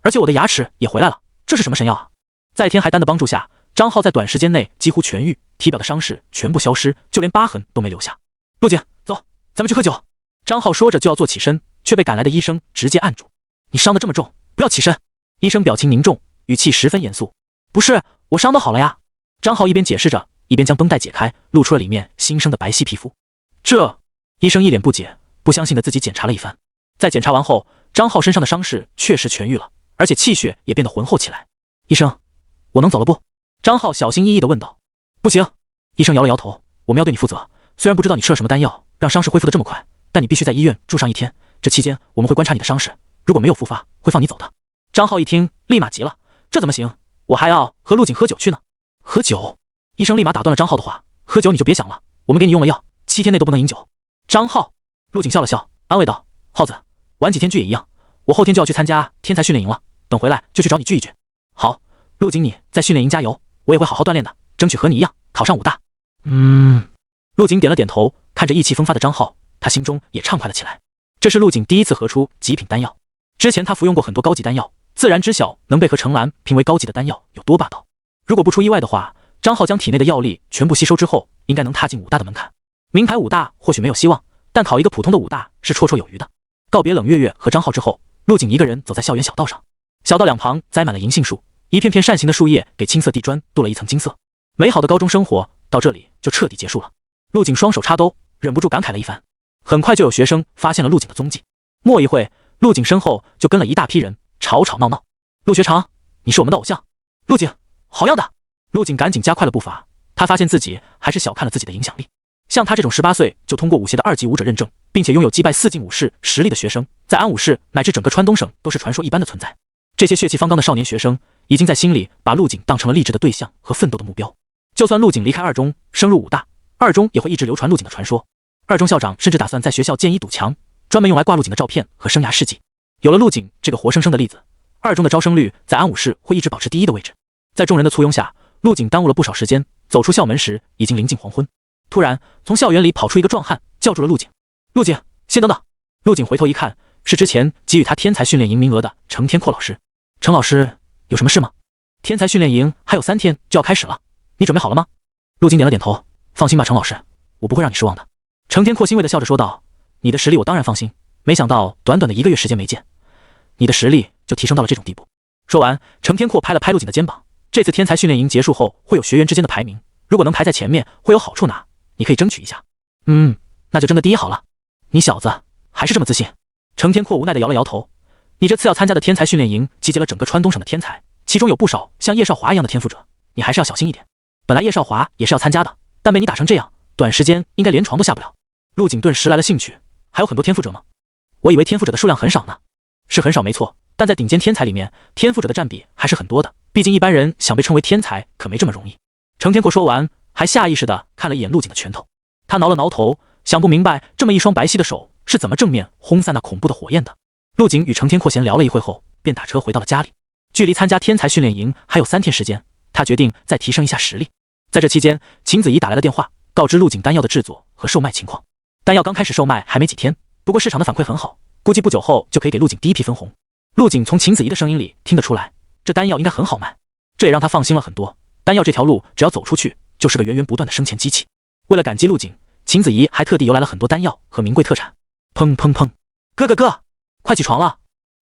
而且我的牙齿也回来了，这是什么神药啊？”在天海丹的帮助下，张浩在短时间内几乎痊愈，体表的伤势全部消失，就连疤痕都没留下。陆景，走，咱们去喝酒。张浩说着就要坐起身，却被赶来的医生直接按住。你伤得这么重，不要起身。医生表情凝重，语气十分严肃。不是，我伤都好了呀。张浩一边解释着，一边将绷带解开，露出了里面新生的白皙皮肤。这……医生一脸不解，不相信的自己检查了一番。在检查完后，张浩身上的伤势确实痊愈了，而且气血也变得浑厚起来。医生，我能走了不？张浩小心翼翼地问道。不行。医生摇了摇头，我们要对你负责。虽然不知道你吃了什么丹药，让伤势恢复得这么快，但你必须在医院住上1天。这期间我们会观察你的伤势，如果没有复发，会放你走的。张浩一听，立马急了，这怎么行？我还要和陆景喝酒去呢。喝酒？医生立马打断了张浩的话，喝酒你就别想了，我们给你用了药，7天内都不能饮酒。张浩，陆景笑了笑，安慰道：“浩子，晚几天聚也一样，我后天就要去参加天才训练营了，等回来就去找你聚一聚。”好，陆景你在训练营加油，我也会好好锻炼的，争取和你一样考上武大。陆景点了点头，看着意气风发的张浩，他心中也畅快了起来。这是陆景第一次合出极品丹药，之前他服用过很多高级丹药，自然知晓能被和程兰评为高级的丹药有多霸道。如果不出意外的话，张浩将体内的药力全部吸收之后，应该能踏进武大的门槛。名牌武大或许没有希望，但考一个普通的武大是绰绰有余的。告别冷月月和张浩之后，陆景一个人走在校园小道上，小道两旁栽满了银杏树，一片片扇形的树叶给青色地砖镀了一层金色。美好的高中生活到这里就彻底结束了。陆景双手插兜，忍不住感慨了一番。很快就有学生发现了陆景的踪迹，莫一会，陆景身后就跟了一大批人，吵吵闹闹。陆学长，你是我们的偶像。陆景，好样的！陆景赶紧加快了步伐，他发现自己还是小看了自己的影响力。像他这种18岁就通过武协的2级武者认证，并且拥有击败4进武士实力的学生，在安武士乃至整个川东省都是传说一般的存在。这些血气方刚的少年学生，已经在心里把陆景当成了励志的对象和奋斗的目标。就算陆景离开2中，升入武大，2中也会一直流传陆景的传说。2中校长甚至打算在学校建一堵墙，专门用来挂陆景的照片和生涯事迹。有了陆景这个活生生的例子，2中的招生率在安武士会一直保持第1的位置。在众人的簇拥下，陆景耽误了不少时间，走出校门时已经临近黄昏。突然，从校园里跑出一个壮汉，叫住了陆景。陆景，先等等！陆景回头一看，是之前给予他天才训练营名额的程天阔老师。程老师，有什么事吗？天才训练营还有3天就要开始了，你准备好了吗？陆景点了点头，放心吧，程老师，我不会让你失望的。程天阔欣慰地笑着说道：“你的实力我当然放心，没想到短短的1个月时间没见，你的实力就提升到了这种地步。”说完，程天阔拍了拍陆景的肩膀。这次天才训练营结束后，会有学员之间的排名，如果能排在前面，会有好处拿，你可以争取一下。那就争个第1好了。你小子还是这么自信？程天阔无奈地摇了摇头。你这次要参加的天才训练营集结了整个川东省的天才，其中有不少像叶少华一样的天赋者，你还是要小心一点。本来叶少华也是要参加的，但被你打成这样，短时间应该连床都下不了。陆景顿时来了兴趣，还有很多天赋者吗？我以为天赋者的数量很少呢。是很少没错，但在顶尖天才里面，天赋者的占比还是很多的，毕竟一般人想被称为天才可没这么容易。程天阔说完，还下意识地看了一眼陆景的拳头，他挠了挠头，想不明白这么一双白皙的手是怎么正面轰散那恐怖的火焰的。陆景与程天阔闲聊了一会后，便打车回到了家里。距离参加天才训练营还有3天时间，他决定再提升一下实力。在这期间，秦子怡打来了电话，告知陆景丹药的制作和售卖情况。丹药刚开始售卖还没几天，不过市场的反馈很好，估计不久后就可以给陆景第一批分红。陆景从秦子怡的声音里听得出来，这丹药应该很好卖，这也让他放心了很多。丹药这条路只要走出去，就是个源源不断的生钱机器。为了感激陆景，秦子怡还特地邮来了很多丹药和名贵特产。砰砰砰！哥，快起床了！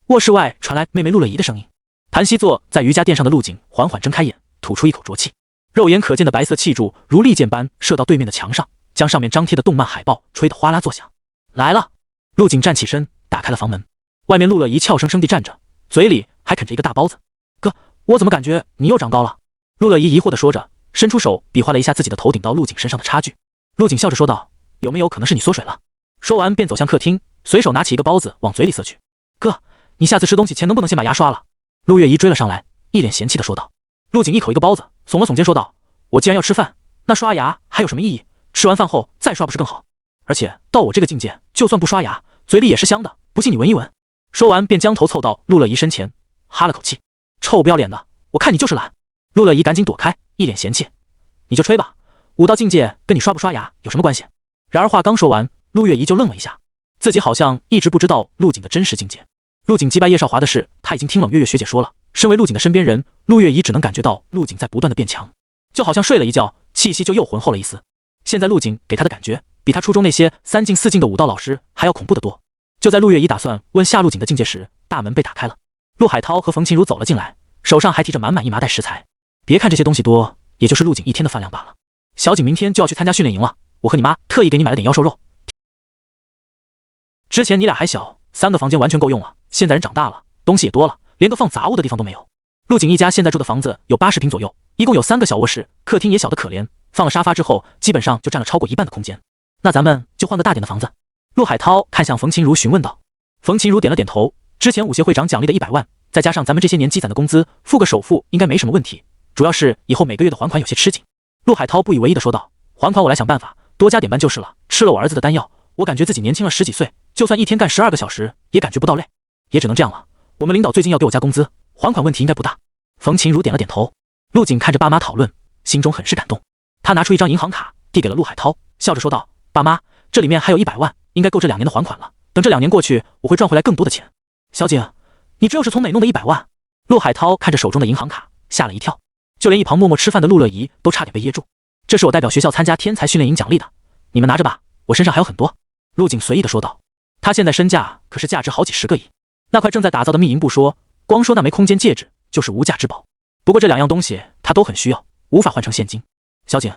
卧室外传来妹妹陆乐怡的声音。盘膝坐在瑜伽垫上的陆景缓缓睁开眼，吐出一口浊气，肉眼可见的白色气柱如利箭般射到对面的墙上，将上面张贴的动漫海报吹得哗啦作响。来了！陆景站起身，打开了房门。外面陆乐怡俏生生地站着，嘴里还啃着一个大包子。哥，我怎么感觉你又长高了？陆乐怡疑惑地说着，伸出手比划了一下自己的头顶到陆景身上的差距。陆景笑着说道：有没有可能是你缩水了？说完便走向客厅，随手拿起一个包子往嘴里塞去。哥，你下次吃东西前能不能先把牙刷了？陆月怡追了上来，一脸嫌弃地说道。陆景一口一个包子，耸了耸肩说道：我既然要吃饭，那刷牙还有什么意义？吃完饭后再刷不是更好？而且到我这个境界，就算不刷牙，嘴里也是香的，不信你闻一闻。说完便将头凑到陆乐怡身前，哈了口气：臭不要脸的，我看你就是懒。陆乐怡赶紧躲开，一脸嫌弃：你就吹吧，武道境界跟你刷不刷牙有什么关系？然而话刚说完，陆月怡就愣了一下，自己好像一直不知道陆景的真实境界。陆景击败叶少华的事，他已经听冷月月学姐说了。身为陆景的身边人，陆月怡只能感觉到陆景在不断的变强，就好像睡了一觉，气息就又浑厚了一丝。现在陆景给他的感觉，比他初中那些3进4进的武道老师还要恐怖得多。就在陆月怡打算问下陆景的境界时，大门被打开了，陆海涛和冯琴如走了进来，手上还提着满满一麻袋食材。别看这些东西多，也就是陆景1天的饭量罢了。小景明天就要去参加训练营了，我和你妈特意给你买了点妖兽肉。之前你俩还小，3个房间完全够用了，现在人长大了，东西也多了，连个放杂物的地方都没有。陆景一家现在住的房子有80平左右，一共有3个小卧室，客厅也小得可怜，放了沙发之后，基本上就占了超过1半的空间。那咱们就换个大点的房子。陆海涛看向冯琴如询问道。冯琴如点了点头，之前舞协会长奖励的100万，再加上咱们这些年积攒的工资，付个首付应该没什么问题，主要是以后每个月的还款有些吃紧。陆海涛不以为意地说道，还款我来想办法，多加点班就是了，吃了我儿子的丹药，我感觉自己年轻了10几岁，就算1天干12个小时也感觉不到累，也只能这样了。我们领导最近要给我加工资，还款问题应该不大。冯琴如点了点头。陆景看着爸妈讨论，心中很是感动。他拿出一张银行卡递给了陆海涛，笑着说道，爸妈，这里面还有100万，应该够这2年的还款了，等这2年过去，我会赚回来更多的钱。小景，你这又是从哪弄的100万？陆海涛看着手中的银行卡，吓了一跳，就连一旁默默吃饭的陆乐怡都差点被噎住。这是我代表学校参加天才训练营奖励的，你们拿着吧，我身上还有很多。陆景随意地说道。他现在身价可是价值好几10个亿，那块正在打造的秘银不说，光说那枚空间戒指就是无价之宝。不过这2样东西他都很需要，无法换成现金。小景，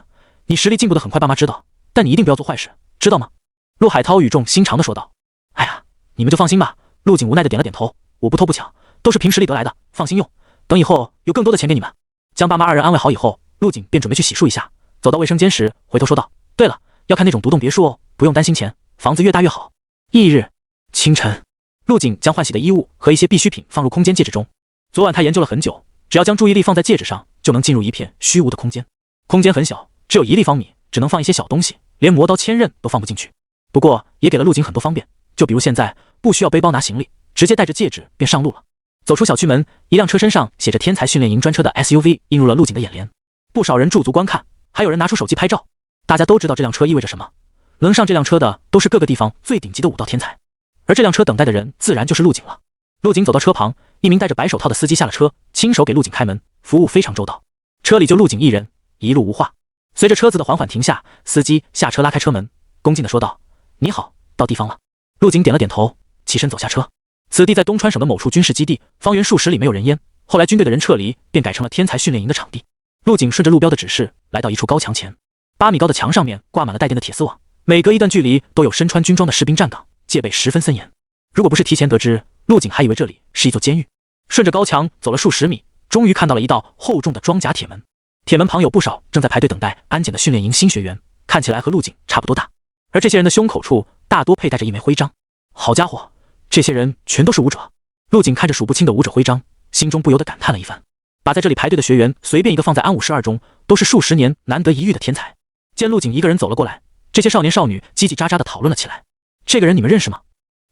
你实力进步的很快，爸妈知道，但你一定不要做坏事，知道吗？陆海涛语重心长地说道。哎呀，你们就放心吧。陆景无奈地点了点头，我不偷不抢，都是凭实力得来的，放心用，等以后有更多的钱给你们。将爸妈2人安慰好以后，陆景便准备去洗漱一下，走到卫生间时回头说道，对了，要看那种独栋别墅哦，不用担心钱，房子越大越好。翌日清晨，陆景将换洗的衣物和一些必需品放入空间戒指中。昨晚他研究了很久，只要将注意力放在戒指上，就能进入一片虚无的空间。空间很小，只有1立方米，只能放一些小东西，连磨刀千刃都放不进去。不过也给了陆景很多方便，就比如现在不需要背包拿行李，直接带着戒指便上路了。走出小区门，一辆车身上写着天才训练营专车的 SUV 映入了陆景的眼帘。不少人驻足观看，还有人拿出手机拍照。大家都知道这辆车意味着什么，能上这辆车的都是各个地方最顶级的武道天才，而这辆车等待的人自然就是陆景了。陆景走到车旁，一名戴着白手套的司机下了车，亲手给陆景开门，服务非常周到。车里就陆景一人，一路无话。随着车子的缓缓停下，司机下车拉开车门，恭敬地说道，你好，到地方了。陆景点了点头，起身走下车。此地在东川省的某处军事基地，方圆数十里没有人烟，后来军队的人撤离，便改成了天才训练营的场地。陆景顺着路标的指示来到一处高墙前，8米高的墙上面挂满了带电的铁丝网，每隔一段距离都有身穿军装的士兵站岗，戒备十分森严。如果不是提前得知，陆景还以为这里是一座监狱。顺着高墙走了数十米，终于看到了一道厚重的装甲铁门。铁门旁有不少正在排队等待安检的训练营新学员，看起来和陆景差不多大，而这些人的胸口处大多佩戴着一枚徽章。好家伙，这些人全都是武者！陆景看着数不清的武者徽章，心中不由得感叹了一番。把在这里排队的学员随便一个放在安武士2中，都是数十年难得一遇的天才。见陆景一个人走了过来，这些少年少女叽叽喳喳地讨论了起来。这个人你们认识吗？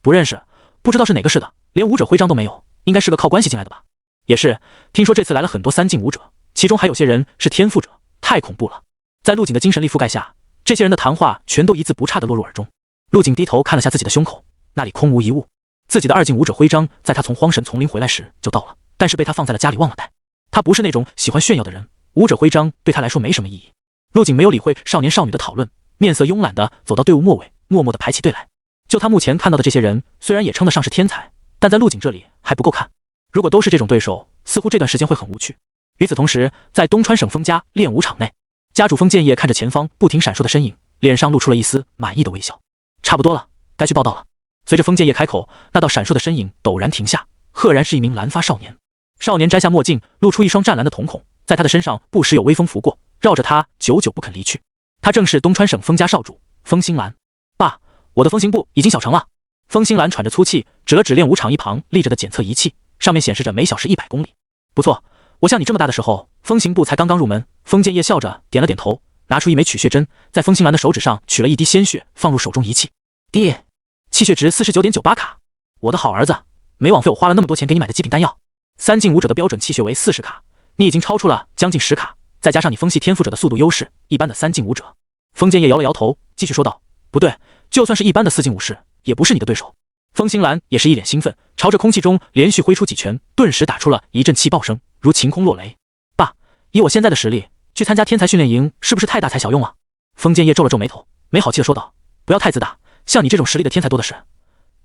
不认识，不知道是哪个市的，连武者徽章都没有，应该是个靠关系进来的吧。也是，听说这次来了很多3境武者，其中还有些人是天赋者，太恐怖了。在陆景的精神力覆盖下，这些人的谈话全都一字不差地落入耳中。陆景低头看了下自己的胸口，那里空无一物。自己的2境武者徽章在他从荒神丛林回来时就到了，但是被他放在了家里忘了带。他不是那种喜欢炫耀的人，武者徽章对他来说没什么意义。陆景没有理会少年少女的讨论，面色慵懒地走到队伍末尾，默默地排起队来。就他目前看到的这些人，虽然也称得上是天才，但在陆景这里还不够看。如果都是这种对手，似乎这段时间会很无趣。与此同时，在东川省封家练武场内，家主封建业看着前方不停闪烁的身影，脸上露出了一丝满意的微笑。差不多了，该去报道了。随着封建业开口，那道闪烁的身影陡然停下，赫然是一名蓝发少年。少年摘下墨镜，露出一双湛蓝的瞳孔，在他的身上不时有微风拂过，绕着他久久不肯离去。他正是东川省封家少主风兴兰。爸，我的风行部已经小成了。风兴兰喘着粗气，指了指练武场一旁立着的检测仪器，上面显示着每小时100公里。不错，我像你这么大的时候，风行部才刚刚入门。封建业笑着点了点头，拿出一枚取血针，在风兴兰的手指上取了一滴鲜血，放入手中仪器。爹，气血值49.98卡。我的好儿子，没枉费我花了那么多钱给你买的极品丹药。3境武者的标准气血为40卡，你已经超出了将近10卡，再加上你风系天赋者的速度优势，一般的3境武者。封建业摇了摇头，继续说道：不对，就算是一般的4境武士，也不是你的对手。风兴兰也是一脸兴奋，朝着空气中连续挥出几拳，顿时打出了一阵气爆声，如晴空落雷。爸，以我现在的实力，去参加天才训练营是不是太大材小用啊？封建业皱了皱眉头，没好气地说道：不要太自大，像你这种实力的天才多的是。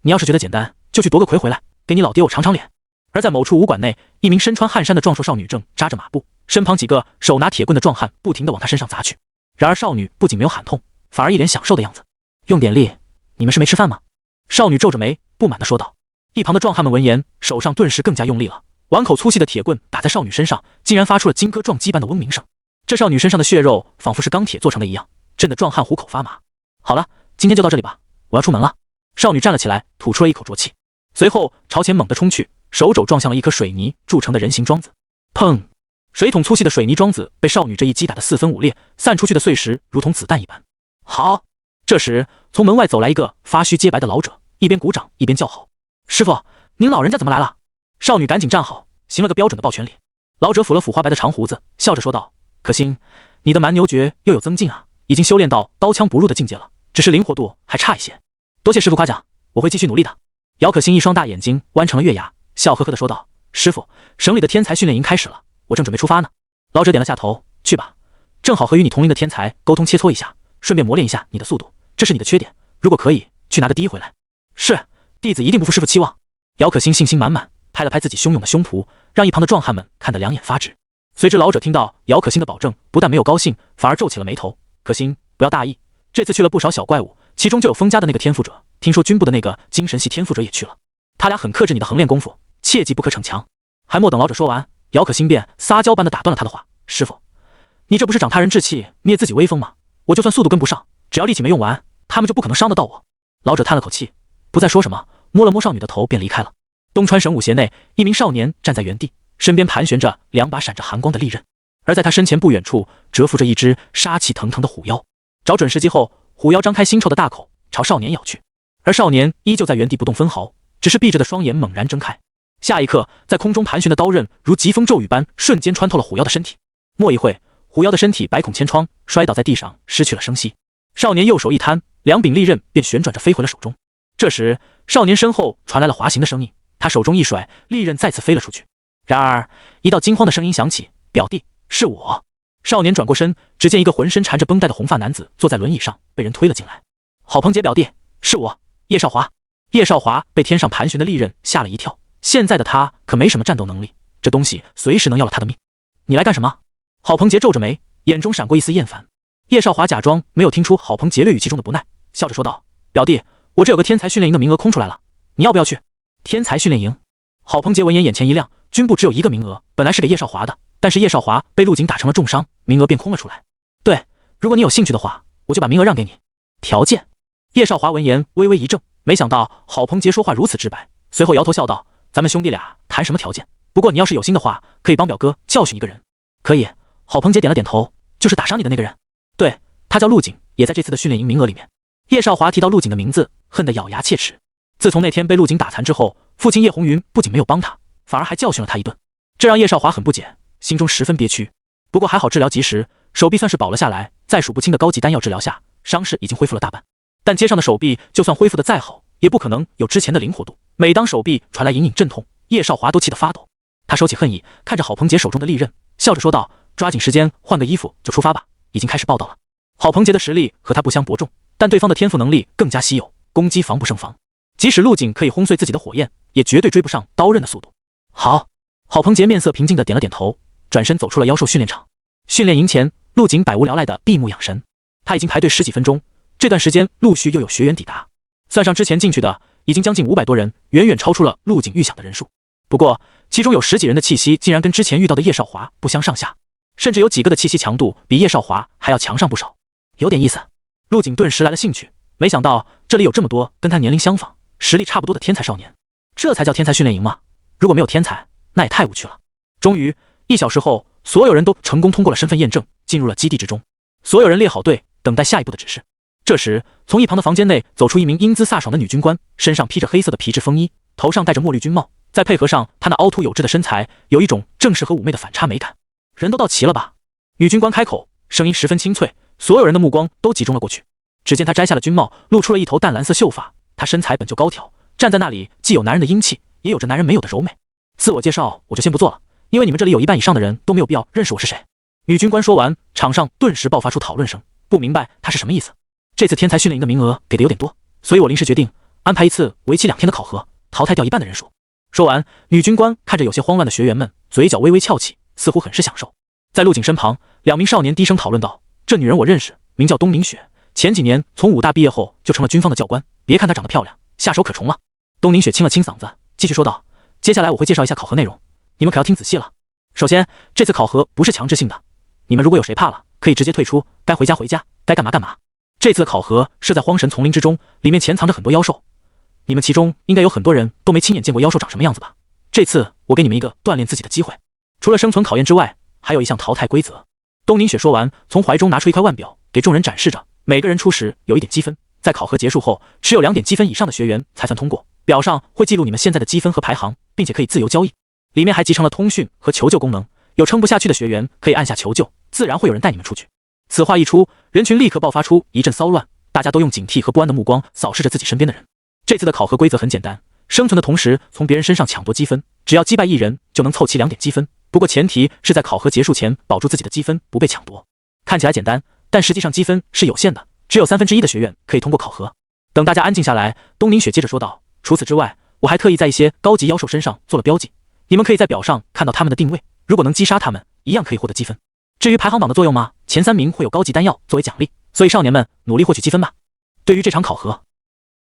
你要是觉得简单，就去夺个魁回来，给你老爹我尝尝脸。而在某处武馆内，一名身穿汗衫的壮硕少女正扎着马步，身旁几个手拿铁棍的壮汉不停地往她身上砸去。然而少女不仅没有喊痛，反而一脸享受的样子。用点力，你们是没吃饭吗？少女皱着眉不满地说道。一旁的壮汉们闻言，手上顿时更加用力了，碗口粗细的铁棍打在少女身上，竟然发出了金戈撞击般的嗡鸣声。这少女身上的血肉仿佛是钢铁做成的一样，震得壮汉虎口发麻。好了，今天就到这里吧，我要出门了。少女站了起来，吐出了一口浊气，随后朝前猛地冲去，手肘撞向了一颗水泥铸成的人形桩子。砰！水桶粗细的水泥桩子被少女这一击打得4分5裂，散出去的碎石如同子弹一般。好！这时从门外走来一个发须皆白的老者，一边鼓掌一边叫好：师傅，您老人家怎么来了？少女赶紧站好，行了个标准的抱拳礼。老者抚了抚花白的长胡子，笑着说道：可心，你的蛮牛诀又有增进啊，已经修炼到刀枪不入的境界了，只是灵活度还差一些。多谢师傅夸奖，我会继续努力的。姚可心一双大眼睛弯成了月牙，笑呵呵地说道：师傅，省里的天才训练营开始了，我正准备出发呢。老者点了下头，去吧，正好和与你同龄的天才沟通切磋一下，顺便磨练一下你的速度，这是你的缺点，如果可以，去拿个第一回来。是，弟子一定不负师傅期望。姚可心信心满满，拍了拍自己汹涌的胸脯，让一旁的壮汉们看得两眼发直。随之老者听到姚可心的保证，不但没有高兴，反而皱起了眉头。可心，不要大意，这次去了不少小怪物，其中就有封家的那个天赋者，听说军部的那个精神系天赋者也去了，他俩很克制你的横练功夫，切记不可逞强。还没等老者说完，姚可心便撒娇般的打断了他的话：师傅，你这不是长他人志气，灭自己威风吗？我就算速度跟不上，只要力气没用完，他们就不可能伤得到我。老者叹了口气，不再说什么，摸了摸少女的头便离开了。东川省武协内，一名少年站在原地，身边盘旋着2把闪着寒光的利刃，而在他身前不远处蛰伏着一只杀气腾腾的虎妖。找准时机后，虎妖张开腥臭的大口朝少年咬去，而少年依旧在原地不动分毫，只是闭着的双眼猛然睁开。下一刻，在空中盘旋的刀刃如疾风骤雨般瞬间穿透了虎妖的身体。莫一会，虎妖的身体百孔千疮，摔倒在地上，失去了生息。少年右手一摊，2柄利刃便旋转着飞回了手中。这时，少年身后传来了滑行的声音，他手中一甩，利刃再次飞了出去。然而，一道惊慌的声音响起：表弟，是我。少年转过身，只见一个浑身缠着绷带的红发男子坐在轮椅上，被人推了进来。郝鹏杰表弟，是我，叶少华。叶少华被天上盘旋的利刃吓了一跳，现在的他可没什么战斗能力，这东西随时能要了他的命。你来干什么？郝鹏杰皱着眉，眼中闪过一丝厌烦。叶少华假装没有听出郝鹏杰略语气中的不耐，笑着说道：表弟，我这有个天才训练营的名额空出来了，你要不要去？天才训练营？郝鹏杰闻言眼前一亮，军部只有1个名额，本来是给叶少华的，但是叶少华被陆景打成了重伤，名额便空了出来。对，如果你有兴趣的话，我就把名额让给你。条件？叶少华闻言微微一怔，没想到郝鹏杰说话如此直白，随后摇头笑道：“咱们兄弟俩谈什么条件？不过你要是有心的话，可以帮表哥教训一个人。”可以。郝鹏杰点了点头，就是打伤你的那个人。对，他叫陆景，也在这次的训练营名额里面。叶少华提到陆景的名字，恨得咬牙切齿。自从那天被陆景打残之后，父亲叶红云不仅没有帮他，反而还教训了他一顿，这让叶少华很不解，心中十分憋屈。不过还好治疗及时，手臂算是保了下来，在数不清的高级丹药治疗下，伤势已经恢复了大半。但接上的手臂就算恢复的再好，也不可能有之前的灵活度。每当手臂传来隐隐阵痛，叶少华都气得发抖。他收起恨意，看着郝鹏杰手中的利刃，笑着说道：“抓紧时间换个衣服就出发吧，已经开始报道了。”郝鹏杰的实力和他不相伯仲，但对方的天赋能力更加稀有，攻击防不胜防。即使陆景可以轰碎自己的火焰，也绝对追不上刀刃的速度。好，郝鹏杰面色平静地点了点头，转身走出了妖兽训练场。训练营前，陆景百无聊赖地闭目养神。他已经排队10几分钟，这段时间陆续又有学员抵达，算上之前进去的，已经将近500多人，远远超出了陆景预想的人数。不过，其中有10几人的气息竟然跟之前遇到的叶少华不相上下，甚至有几个的气息强度比叶少华还要强上不少，有点意思。陆景顿时来了兴趣，没想到这里有这么多跟他年龄相仿、实力差不多的天才少年，这才叫天才训练营吗？如果没有天才，那也太无趣了。终于1小时后，所有人都成功通过了身份验证，进入了基地之中。所有人列好队，等待下一步的指示。这时，从一旁的房间内走出一名英姿飒爽的女军官，身上披着黑色的皮质风衣，头上戴着墨绿军帽，再配合上她那凹凸有致的身材，有一种正式和妩媚的反差美感。人都到齐了吧？女军官开口，声音十分清脆，所有人的目光都集中了过去。只见她摘下了军帽，露出了一头淡蓝色秀发。她身材本就高挑，站在那里既有男人的英气，也有着男人没有的柔美。自我介绍我就先不做了，因为你们这里有一半以上的人都没有必要认识我是谁。女军官说完，场上顿时爆发出讨论声，不明白她是什么意思。这次天才训练营的名额给的有点多，所以我临时决定安排一次为期2天的考核，淘汰掉一半的人数。说完，女军官看着有些慌乱的学员们，嘴角微微翘起，似乎很是享受。在陆景身旁，2名少年低声讨论道：“这女人我认识，名叫东明雪，前几年从武大毕业后就成了军方的教官，别看她长得漂亮，下手可重了。”东明雪清了清嗓子，继续说道：“接下来我会介绍一下考核内容，你们可要听仔细了。首先，这次考核不是强制性的，你们如果有谁怕了，可以直接退出，该回家回家，该干嘛干嘛。这次的考核是在荒神丛林之中，里面潜藏着很多妖兽，你们其中应该有很多人都没亲眼见过妖兽长什么样子吧？这次我给你们一个锻炼自己的机会。除了生存考验之外，还有一项淘汰规则。”东宁雪说完，从怀中拿出一块腕表，给众人展示着，每个人初始有1点积分，在考核结束后，持有2点积分以上的学员才算通过。表上会记录你们现在的积分和排行，并且可以自由交易。里面还集成了通讯和求救功能，有撑不下去的学员可以按下求救，自然会有人带你们出去。此话一出，人群立刻爆发出一阵骚乱，大家都用警惕和不安的目光扫视着自己身边的人。这次的考核规则很简单，生存的同时从别人身上抢夺积分，只要击败1人就能凑齐2点积分，不过前提是在考核结束前保住自己的积分不被抢夺。看起来简单，但实际上积分是有限的，只有1/3的学员可以通过考核。等大家安静下来，东宁雪接着说道：“除此之外，我还特意在一些高级妖兽身上做了标记，你们可以在表上看到他们的定位，如果能击杀他们，一样可以获得积分。至于排行榜的作用吗？前3名会有高级丹药作为奖励，所以少年们努力获取积分吧。”对于这场考核，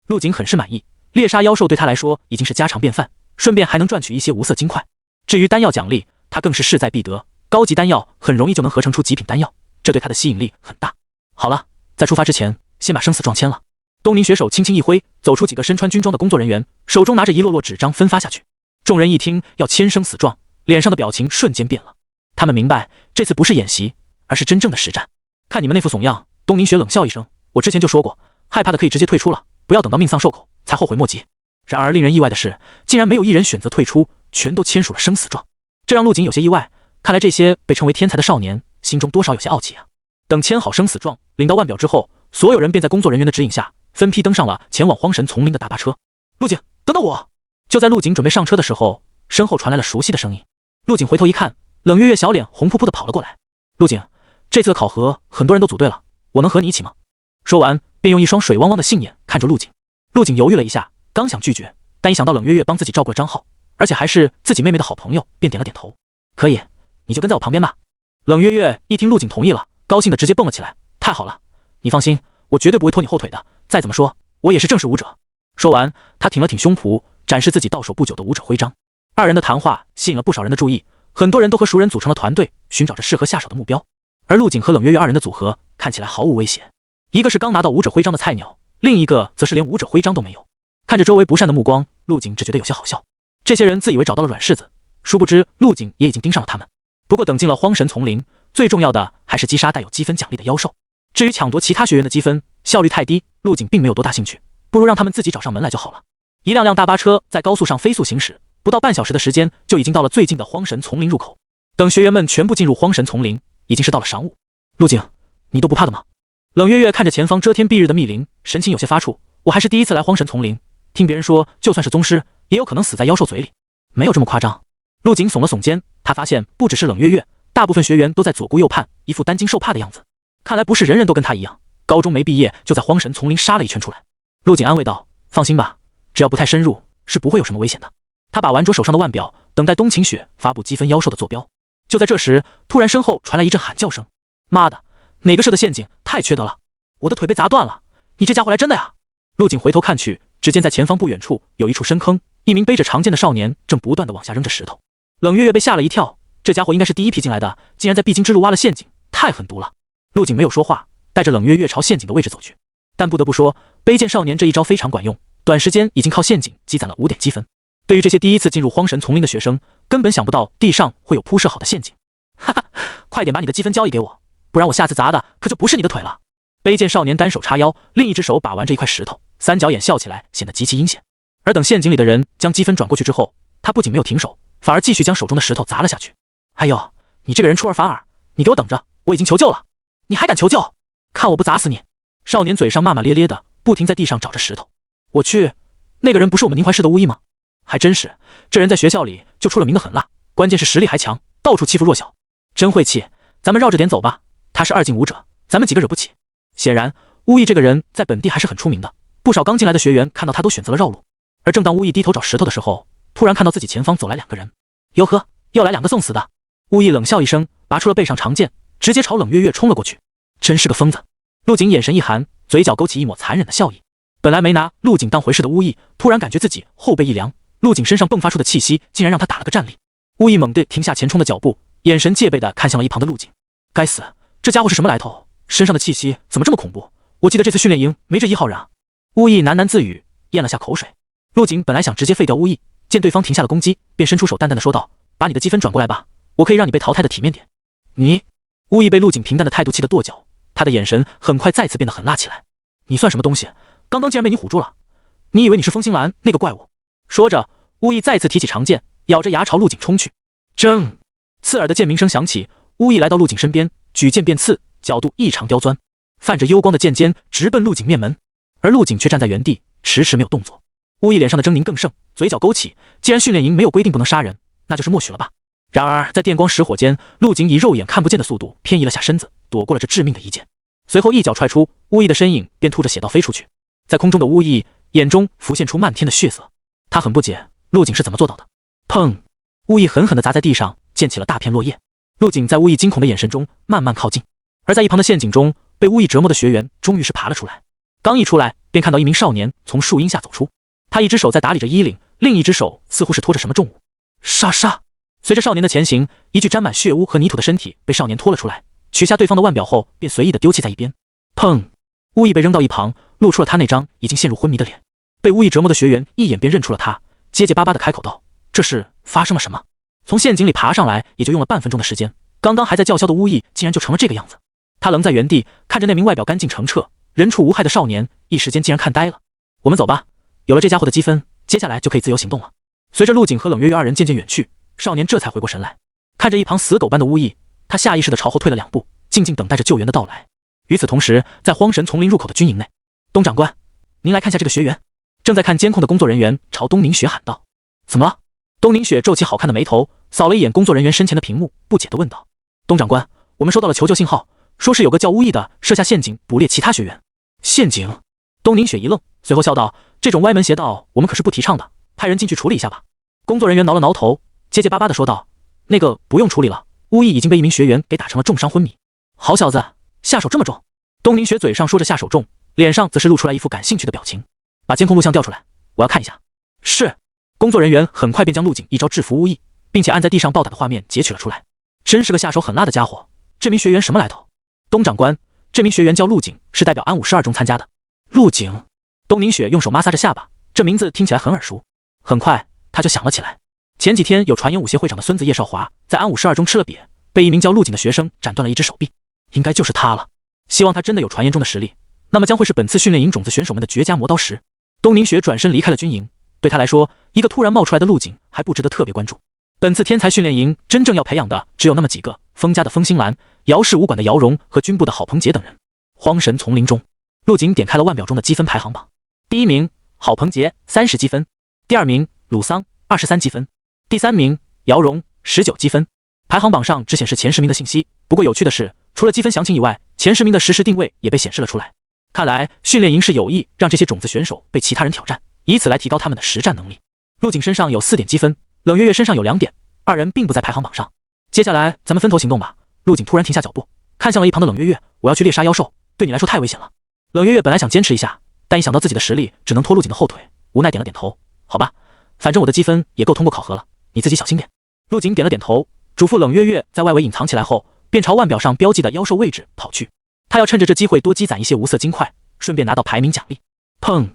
陆景很是满意，猎杀妖兽对他来说已经是家常便饭，顺便还能赚取一些无色金块。至于丹药奖励，他更是势在必得，高级丹药很容易就能合成出极品丹药，这对他的吸引力很大。好了，在出发之前，先把生死状签了。东宁雪手轻轻一挥，走出几个身穿军装的工作人员，手中拿着一摞摞纸张分发下去。众人一听要签生死状，脸上的表情瞬间变了。他们明白，这次不是演习，而是真正的实战。看你们那副怂样，东宁雪冷笑一声：“我之前就说过，害怕的可以直接退出了，不要等到命丧兽口才后悔莫及。”然而令人意外的是，竟然没有一人选择退出，全都签署了生死状，这让陆景有些意外。看来这些被称为天才的少年心中多少有些傲气啊。等签好生死状，领到腕表之后，所有人便在工作人员的指引下分批登上了前往荒神丛林的大巴车。陆景，等等我！就在陆景准备上车的时候，身后传来了熟悉的声音。陆景回头一看，冷月月小脸红扑扑的跑了过来。陆景，这次的考核很多人都组队了，我能和你一起吗？说完便用一双水汪汪的杏眼看着陆景。陆景犹豫了一下，刚想拒绝，但一想到冷月月帮自己照顾了张浩，而且还是自己妹妹的好朋友，便点了点头。可以，你就跟在我旁边吧。冷月月一听陆景同意了，高兴的直接蹦了起来。太好了，你放心，我绝对不会拖你后腿的，再怎么说我也是正式武者。说完，他挺了挺胸脯，展示自己到手不久的武者徽章。2人的谈话吸引了不少人的注意，很多人都和熟人组成了团队，寻找着适合下手的目标。而陆景和冷月月二人的组合看起来毫无威胁，一个是刚拿到武者徽章的菜鸟，另一个则是连武者徽章都没有。看着周围不善的目光，陆景只觉得有些好笑。这些人自以为找到了软柿子，殊不知陆景也已经盯上了他们。不过等进了荒神丛林，最重要的还是击杀带有积分奖励的妖兽。至于抢夺其他学员的积分，效率太低，陆景并没有多大兴趣，不如让他们自己找上门来就好了。一辆辆大巴车在高速上飞速行驶，不到半小时的时间就已经到了最近的荒神丛林入口。等学员们全部进入荒神丛林，已经是到了晌午。陆景，你都不怕的吗？冷月月看着前方遮天蔽日的密林，神情有些发怵。我还是第一次来荒神丛林，听别人说就算是宗师也有可能死在妖兽嘴里，没有这么夸张。陆景耸了耸肩，他发现不只是冷月月，大部分学员都在左顾右盼，一副担惊受怕的样子。看来不是人人都跟他一样，高中没毕业就在荒神丛林杀了一圈出来。陆景安慰道，放心吧，只要不太深入，是不会有什么危险的。他把玩着手上的腕表，等待冬晴雪发布积分妖兽的坐标。就在这时，突然身后传来一阵喊叫声，妈的，哪个设的陷阱，太缺德了，我的腿被砸断了，你这家伙来真的呀！陆景回头看去，只见在前方不远处有一处深坑，一名背着长剑的少年正不断地往下扔着石头。冷月月被吓了一跳，这家伙应该是第一批进来的，竟然在必经之路挖了陷阱，太狠毒了。陆景没有说话，带着冷月月朝陷阱的位置走去。但不得不说，背剑少年这一招非常管用，短时间已经靠陷阱积攒了5点积分。对于这些第一次进入荒神丛林的学生，根本想不到地上会有铺设好的陷阱。哈哈，快点把你的积分交易给我，不然我下次砸的可就不是你的腿了。背剑少年单手叉腰，另一只手把玩着一块石头，三角眼笑起来显得极其阴险。而等陷阱里的人将积分转过去之后，他不仅没有停手，反而继续将手中的石头砸了下去。哎呦，你这个人出尔反尔，你给我等着，我已经求救了，你还敢求救？看我不砸死你！少年嘴上骂骂咧咧的，不停在地上找着石头。我去，那个人不是我们宁怀市的巫医吗？还真是，这人在学校里就出了名的狠辣，关键是实力还强，到处欺负弱小，真晦气。咱们绕着点走吧，他是2进武者，咱们几个惹不起。显然，巫医这个人在本地还是很出名的，不少刚进来的学员看到他都选择了绕路。而正当巫医低头找石头的时候，突然看到自己前方走来2个人。哟呵，又来2个送死的！巫医冷笑一声，拔出了背上长剑，直接朝冷月月冲了过去。真是个疯子！陆景眼神一寒，嘴角勾起一抹残忍的笑意。本来没拿陆景当回事的巫医，突然感觉自己后背一凉，陆景身上迸发出的气息竟然让他打了个战栗。巫医猛地停下前冲的脚步，眼神戒备地看向了一旁的陆景。该死，这家伙是什么来头？身上的气息怎么这么恐怖？我记得这次训练营没这1号人啊！巫医喃喃自语，咽了下口水。陆景本来想直接废掉巫医，见对方停下了攻击，便伸出手淡淡的说道：“把你的积分转过来吧，我可以让你被淘汰的体面点。”你！巫医被陆景平淡的态度气得跺脚，他的眼神很快再次变得狠辣起来。你算什么东西？刚刚竟然被你唬住了！你以为你是风星兰那个怪物？说着，巫医再次提起长剑，咬着牙朝陆景冲去。铮！刺耳的剑鸣声响起，巫医来到陆景身边，举剑便刺，角度异常刁钻，泛着幽光的剑尖直奔陆景面门。而陆景却站在原地，迟迟没有动作。巫医脸上的狰狞更盛，嘴角勾起，既然训练营没有规定不能杀人，那就是默许了吧。然而在电光石火间，陆景以肉眼看不见的速度偏移了下身子，躲过了这致命的一剑。随后一脚踹出，巫医的身影便吐着血道飞出去。在空中的巫医眼中浮现出漫天的血色，他很不解陆景是怎么做到的。砰！巫医狠狠地砸在地上，溅起了大片落叶。陆景在巫医惊恐的眼神中慢慢靠近，而在一旁的陷阱中被巫医折磨的学员终于是爬了出来。刚一出来，便看到一名少年从树荫下走出，他一只手在打理着衣领，另一只手似乎是拖着什么重物。杀杀！随着少年的前行，一具沾满血污和泥土的身体被少年拖了出来，取下对方的腕表后便随意的丢弃在一边。砰！巫医被扔到一旁，露出了他那张已经陷入昏迷的脸。被巫医折磨的学员一眼便认出了他，结结巴巴的开口道：“这是发生了什么？从陷阱里爬上来也就用了半分钟的时间，刚刚还在叫嚣的巫医竟然就成了这个样子。”他愣在原地，看着那名外表干净澄澈、人畜无害的少年，一时间竟然看呆了。我们走吧，有了这家伙的积分，接下来就可以自由行动了。随着陆景和冷月月2人渐渐远去，少年这才回过神来，看着一旁死狗般的巫医，他下意识地朝后退了2步，静静等待着救援的到来。与此同时，在荒神丛林入口的军营内，东长官，您来看下这个学员。正在看监控的工作人员朝东宁雪喊道：“怎么了？”东宁雪皱起好看的眉头，扫了一眼工作人员身前的屏幕，不解地问道：“东长官，我们收到了求救信号，说是有个叫巫医的设下陷阱捕猎其他学员。”陷阱？东宁雪一愣，随后笑道：“这种歪门邪道，我们可是不提倡的，派人进去处理一下吧。”工作人员挠了挠头，结结巴巴地说道：“那个不用处理了，巫医已经被一名学员给打成了重伤昏迷。”好小子，下手这么重！东宁雪嘴上说着下手重，脸上则是露出来一副感兴趣的表情。把监控录像调出来，我要看一下。是。工作人员很快便将陆景一招制服巫医，并且按在地上暴打的画面截取了出来。真是个下手狠辣的家伙！这名学员什么来头？东长官，这名学员叫陆景，是代表安52中参加的。陆景，东凝雪用手摩挲着下巴，这名字听起来很耳熟。很快他就想了起来，前几天有传言武协会长的孙子叶少华在安52中吃了瘪，被一名叫陆景的学生斩断了一只手臂，应该就是他了。希望他真的有传言中的实力，那么将会是本次训练营种子选手们的绝佳磨刀石。东凝雪转身离开了军营，对他来说，一个突然冒出来的陆景还不值得特别关注。本次天才训练营真正要培养的只有那么几个：风家的风兴兰、姚氏武馆的姚荣和军部的郝鹏杰等人。荒神丛林中，陆景点开了腕表中的积分排行榜，第一名郝鹏杰30积分，第二名鲁桑23积分，第三名姚荣19积分。排行榜上只显示前10名的信息，不过有趣的是，除了积分详情以外，前10名的实时定位也被显示了出来。看来训练营是有意让这些种子选手被其他人挑战，以此来提高他们的实战能力。陆景身上有4点积分，冷月月身上有2点，二人并不在排行榜上。接下来咱们分头行动吧。陆景突然停下脚步，看向了一旁的冷月月，我要去猎杀妖兽，对你来说太危险了。冷月月本来想坚持一下，但一想到自己的实力只能拖陆景的后腿，无奈点了点头。好吧，反正我的积分也够通过考核了，你自己小心点。陆景点了点头，嘱咐冷月月在外围隐藏起来后，便朝腕表上标记的妖兽位置跑去。他要趁着这机会多积攒一些无色金块，顺便拿到排名奖励。砰！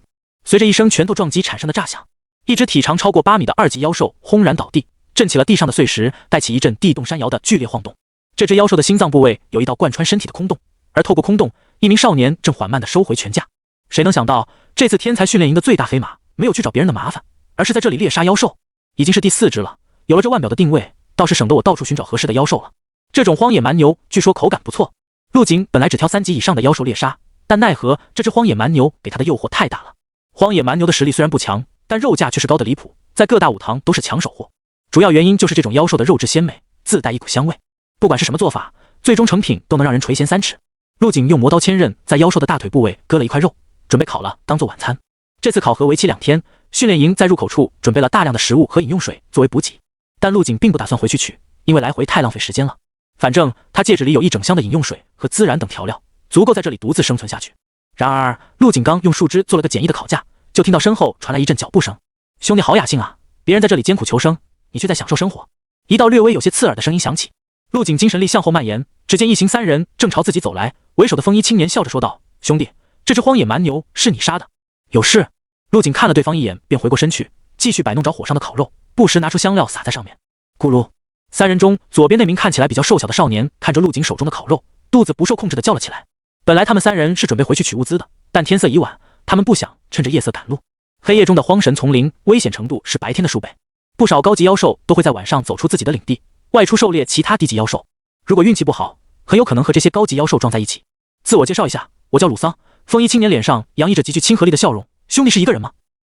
随着一声拳头撞击产生的炸响，一只体长超过8米的2级妖兽轰然倒地，震起了地上的碎石，带起一阵地动山摇的剧烈晃动。这只妖兽的心脏部位有一道贯穿身体的空洞，而透过空洞，一名少年正缓慢地收回拳架。谁能想到，这次天才训练营的最大飞马没有去找别人的麻烦，而是在这里猎杀妖兽。已经是第4只了，有了这腕表的定位，倒是省得我到处寻找合适的妖兽了。这种荒野蛮牛据说口感不错，陆景本来只挑3级以上的妖兽猎杀，但奈何这只荒野蛮牛给他的诱惑太大了。荒野蛮牛的实力虽然不强，但肉价却是高的离谱，在各大武堂都是抢手货。主要原因就是这种妖兽的肉质鲜美，自带一股香味，不管是什么做法，最终成品都能让人垂涎3尺。陆景用磨刀千刃在妖兽的大腿部位割了一块肉，准备烤了当做晚餐。这次考核为期2天，训练营在入口处准备了大量的食物和饮用水作为补给，但陆景并不打算回去取，因为来回太浪费时间了。反正他戒指里有一整箱的饮用水和孜然等调料，足够在这里独自生存下去。然而陆景刚用树枝做了个简易的烤架，就听到身后传来一阵脚步声。兄弟好雅兴啊，别人在这里艰苦求生，你却在享受生活。一道略微有些刺耳的声音响起，陆景精神力向后蔓延，只见一行3人正朝自己走来，为首的风衣青年笑着说道：兄弟，这只荒野蛮牛是你杀的？有事？陆景看了对方一眼，便回过身去，继续摆弄着火上的烤肉，不时拿出香料撒在上面。咕噜，3人中左边那名看起来比较瘦小的少年看着陆景手中的烤肉，肚子不受控制的叫了起来。本来他们3人是准备回去取物资的，但天色已晚，他们不想趁着夜色赶路。黑夜中的荒神丛林危险程度是白天的数倍，不少高级妖兽都会在晚上走出自己的领地，外出狩猎其他低级妖兽。如果运气不好，很有可能和这些高级妖兽撞在一起。自我介绍一下，我叫鲁桑。风衣青年脸上洋溢着极具亲和力的笑容。兄弟是一个人吗？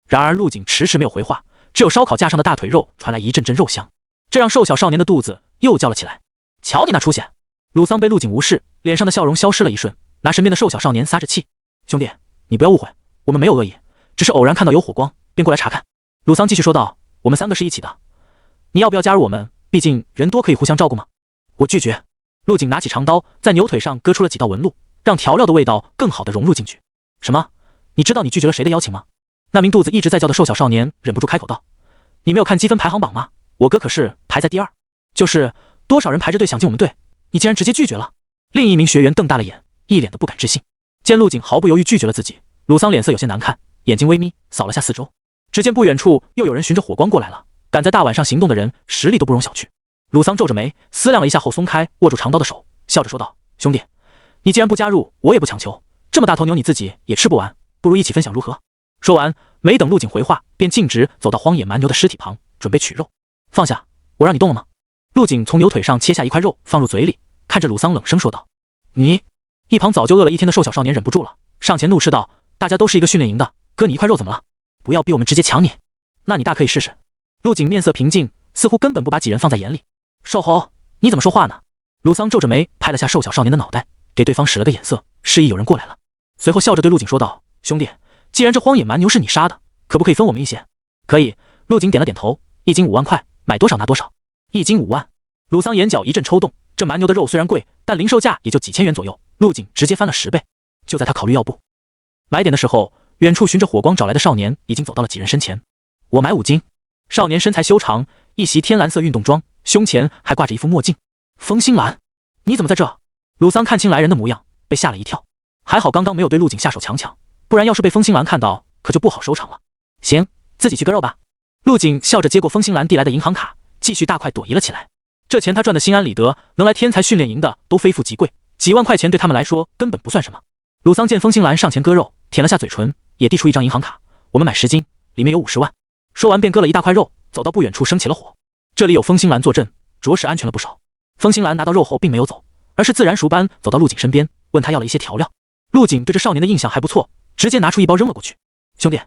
然而陆景迟迟没有回话，只有烧烤架上的大腿肉传来一阵阵肉香，这让瘦小少年的肚子又叫了起来。瞧你那出息！鲁桑被陆景无视，脸上的笑容消失了一瞬，拿身边的瘦小少年撒着气。兄弟，你不要误会，我们没有恶意，只是偶然看到有火光，便过来查看。鲁桑继续说道，我们3个是一起的，你要不要加入我们？毕竟人多可以互相照顾嘛。我拒绝。陆景拿起长刀，在牛腿上割出了几道纹路，让调料的味道更好地融入进去。什么？你知道你拒绝了谁的邀请吗？那名肚子一直在叫的瘦小少年忍不住开口道。你没有看积分排行榜吗？我哥可是排在第2，就是多少人排着队想进我们队，你竟然直接拒绝了。另一名学员瞪大了眼，一脸的不敢置信。见陆景毫不犹豫拒绝了自己，鲁桑脸色有些难看，眼睛微眯，扫了下四周。只见不远处又有人循着火光过来了，敢在大晚上行动的人实力都不容小觑。鲁桑皱着眉思量了一下后松开握住长刀的手，笑着说道，兄弟，你既然不加入，我也不强求，这么大头牛你自己也吃不完，不如一起分享如何？说完，没等陆景回话，便径直走到荒野蛮牛的尸体旁，准备取肉。放下，我让你动了吗？陆景从牛腿上切下一块肉放入嘴里，看着鲁桑冷声说道。你！一旁早就饿了一天的瘦小少年忍不住了，上前怒斥道，大家都是一个训练营的，割你一块肉怎么了？不要逼我们直接抢你。那你大可以试试。陆景面色平静，似乎根本不把几人放在眼里。瘦猴，你怎么说话呢？鲁桑皱着眉拍了下瘦小少年的脑袋，给对方使了个眼色，示意有人过来了。随后笑着对陆景说道，兄弟，既然这荒野蛮牛是你杀的，可不可以分我们一些？可以。陆景点了点头，一斤5万块，买多少拿多少。一斤5万。鲁桑眼角一阵抽动，这蛮牛的肉虽然贵，但零售价也就几千元左右，陆景直接翻了10倍。就在他考虑要不买点的时候，远处循着火光找来的少年已经走到了几人身前。我买5斤。少年身材修长，一袭天蓝色运动装，胸前还挂着一副墨镜。风星兰，你怎么在这？鲁桑看清来人的模样，被吓了一跳。还好刚刚没有对陆景下手强抢，不然要是被风星兰看到，可就不好收场了。行，自己去割肉吧。陆景笑着接过风星兰递来的银行卡，继续大快朵颐了起来。这钱他赚的心安理得，能来天才训练营的都非富即贵，几万块钱对他们来说根本不算什么。鲁桑见风星兰上前割肉，舔了下嘴唇，也递出一张银行卡，我们买10斤，里面有50万。说完便割了一大块肉，走到不远处生起了火。这里有风星兰坐镇，着实安全了不少。风星兰拿到肉后并没有走，而是自然熟般走到陆景身边，问他要了一些调料。陆景对这少年的印象还不错，直接拿出一包扔了过去。兄弟，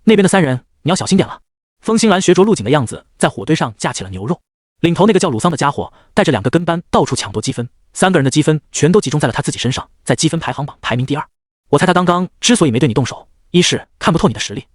那边的3人你要小心点了。风星兰学着陆景的样子，在火堆上架起了牛肉。领头那个叫鲁桑的家伙带着2个跟班到处抢夺积分，3个人的积分全都集中在了他自己身上，在积分排行榜排名第2。我猜他刚刚之所以没对你动手，一是看不透你的实力，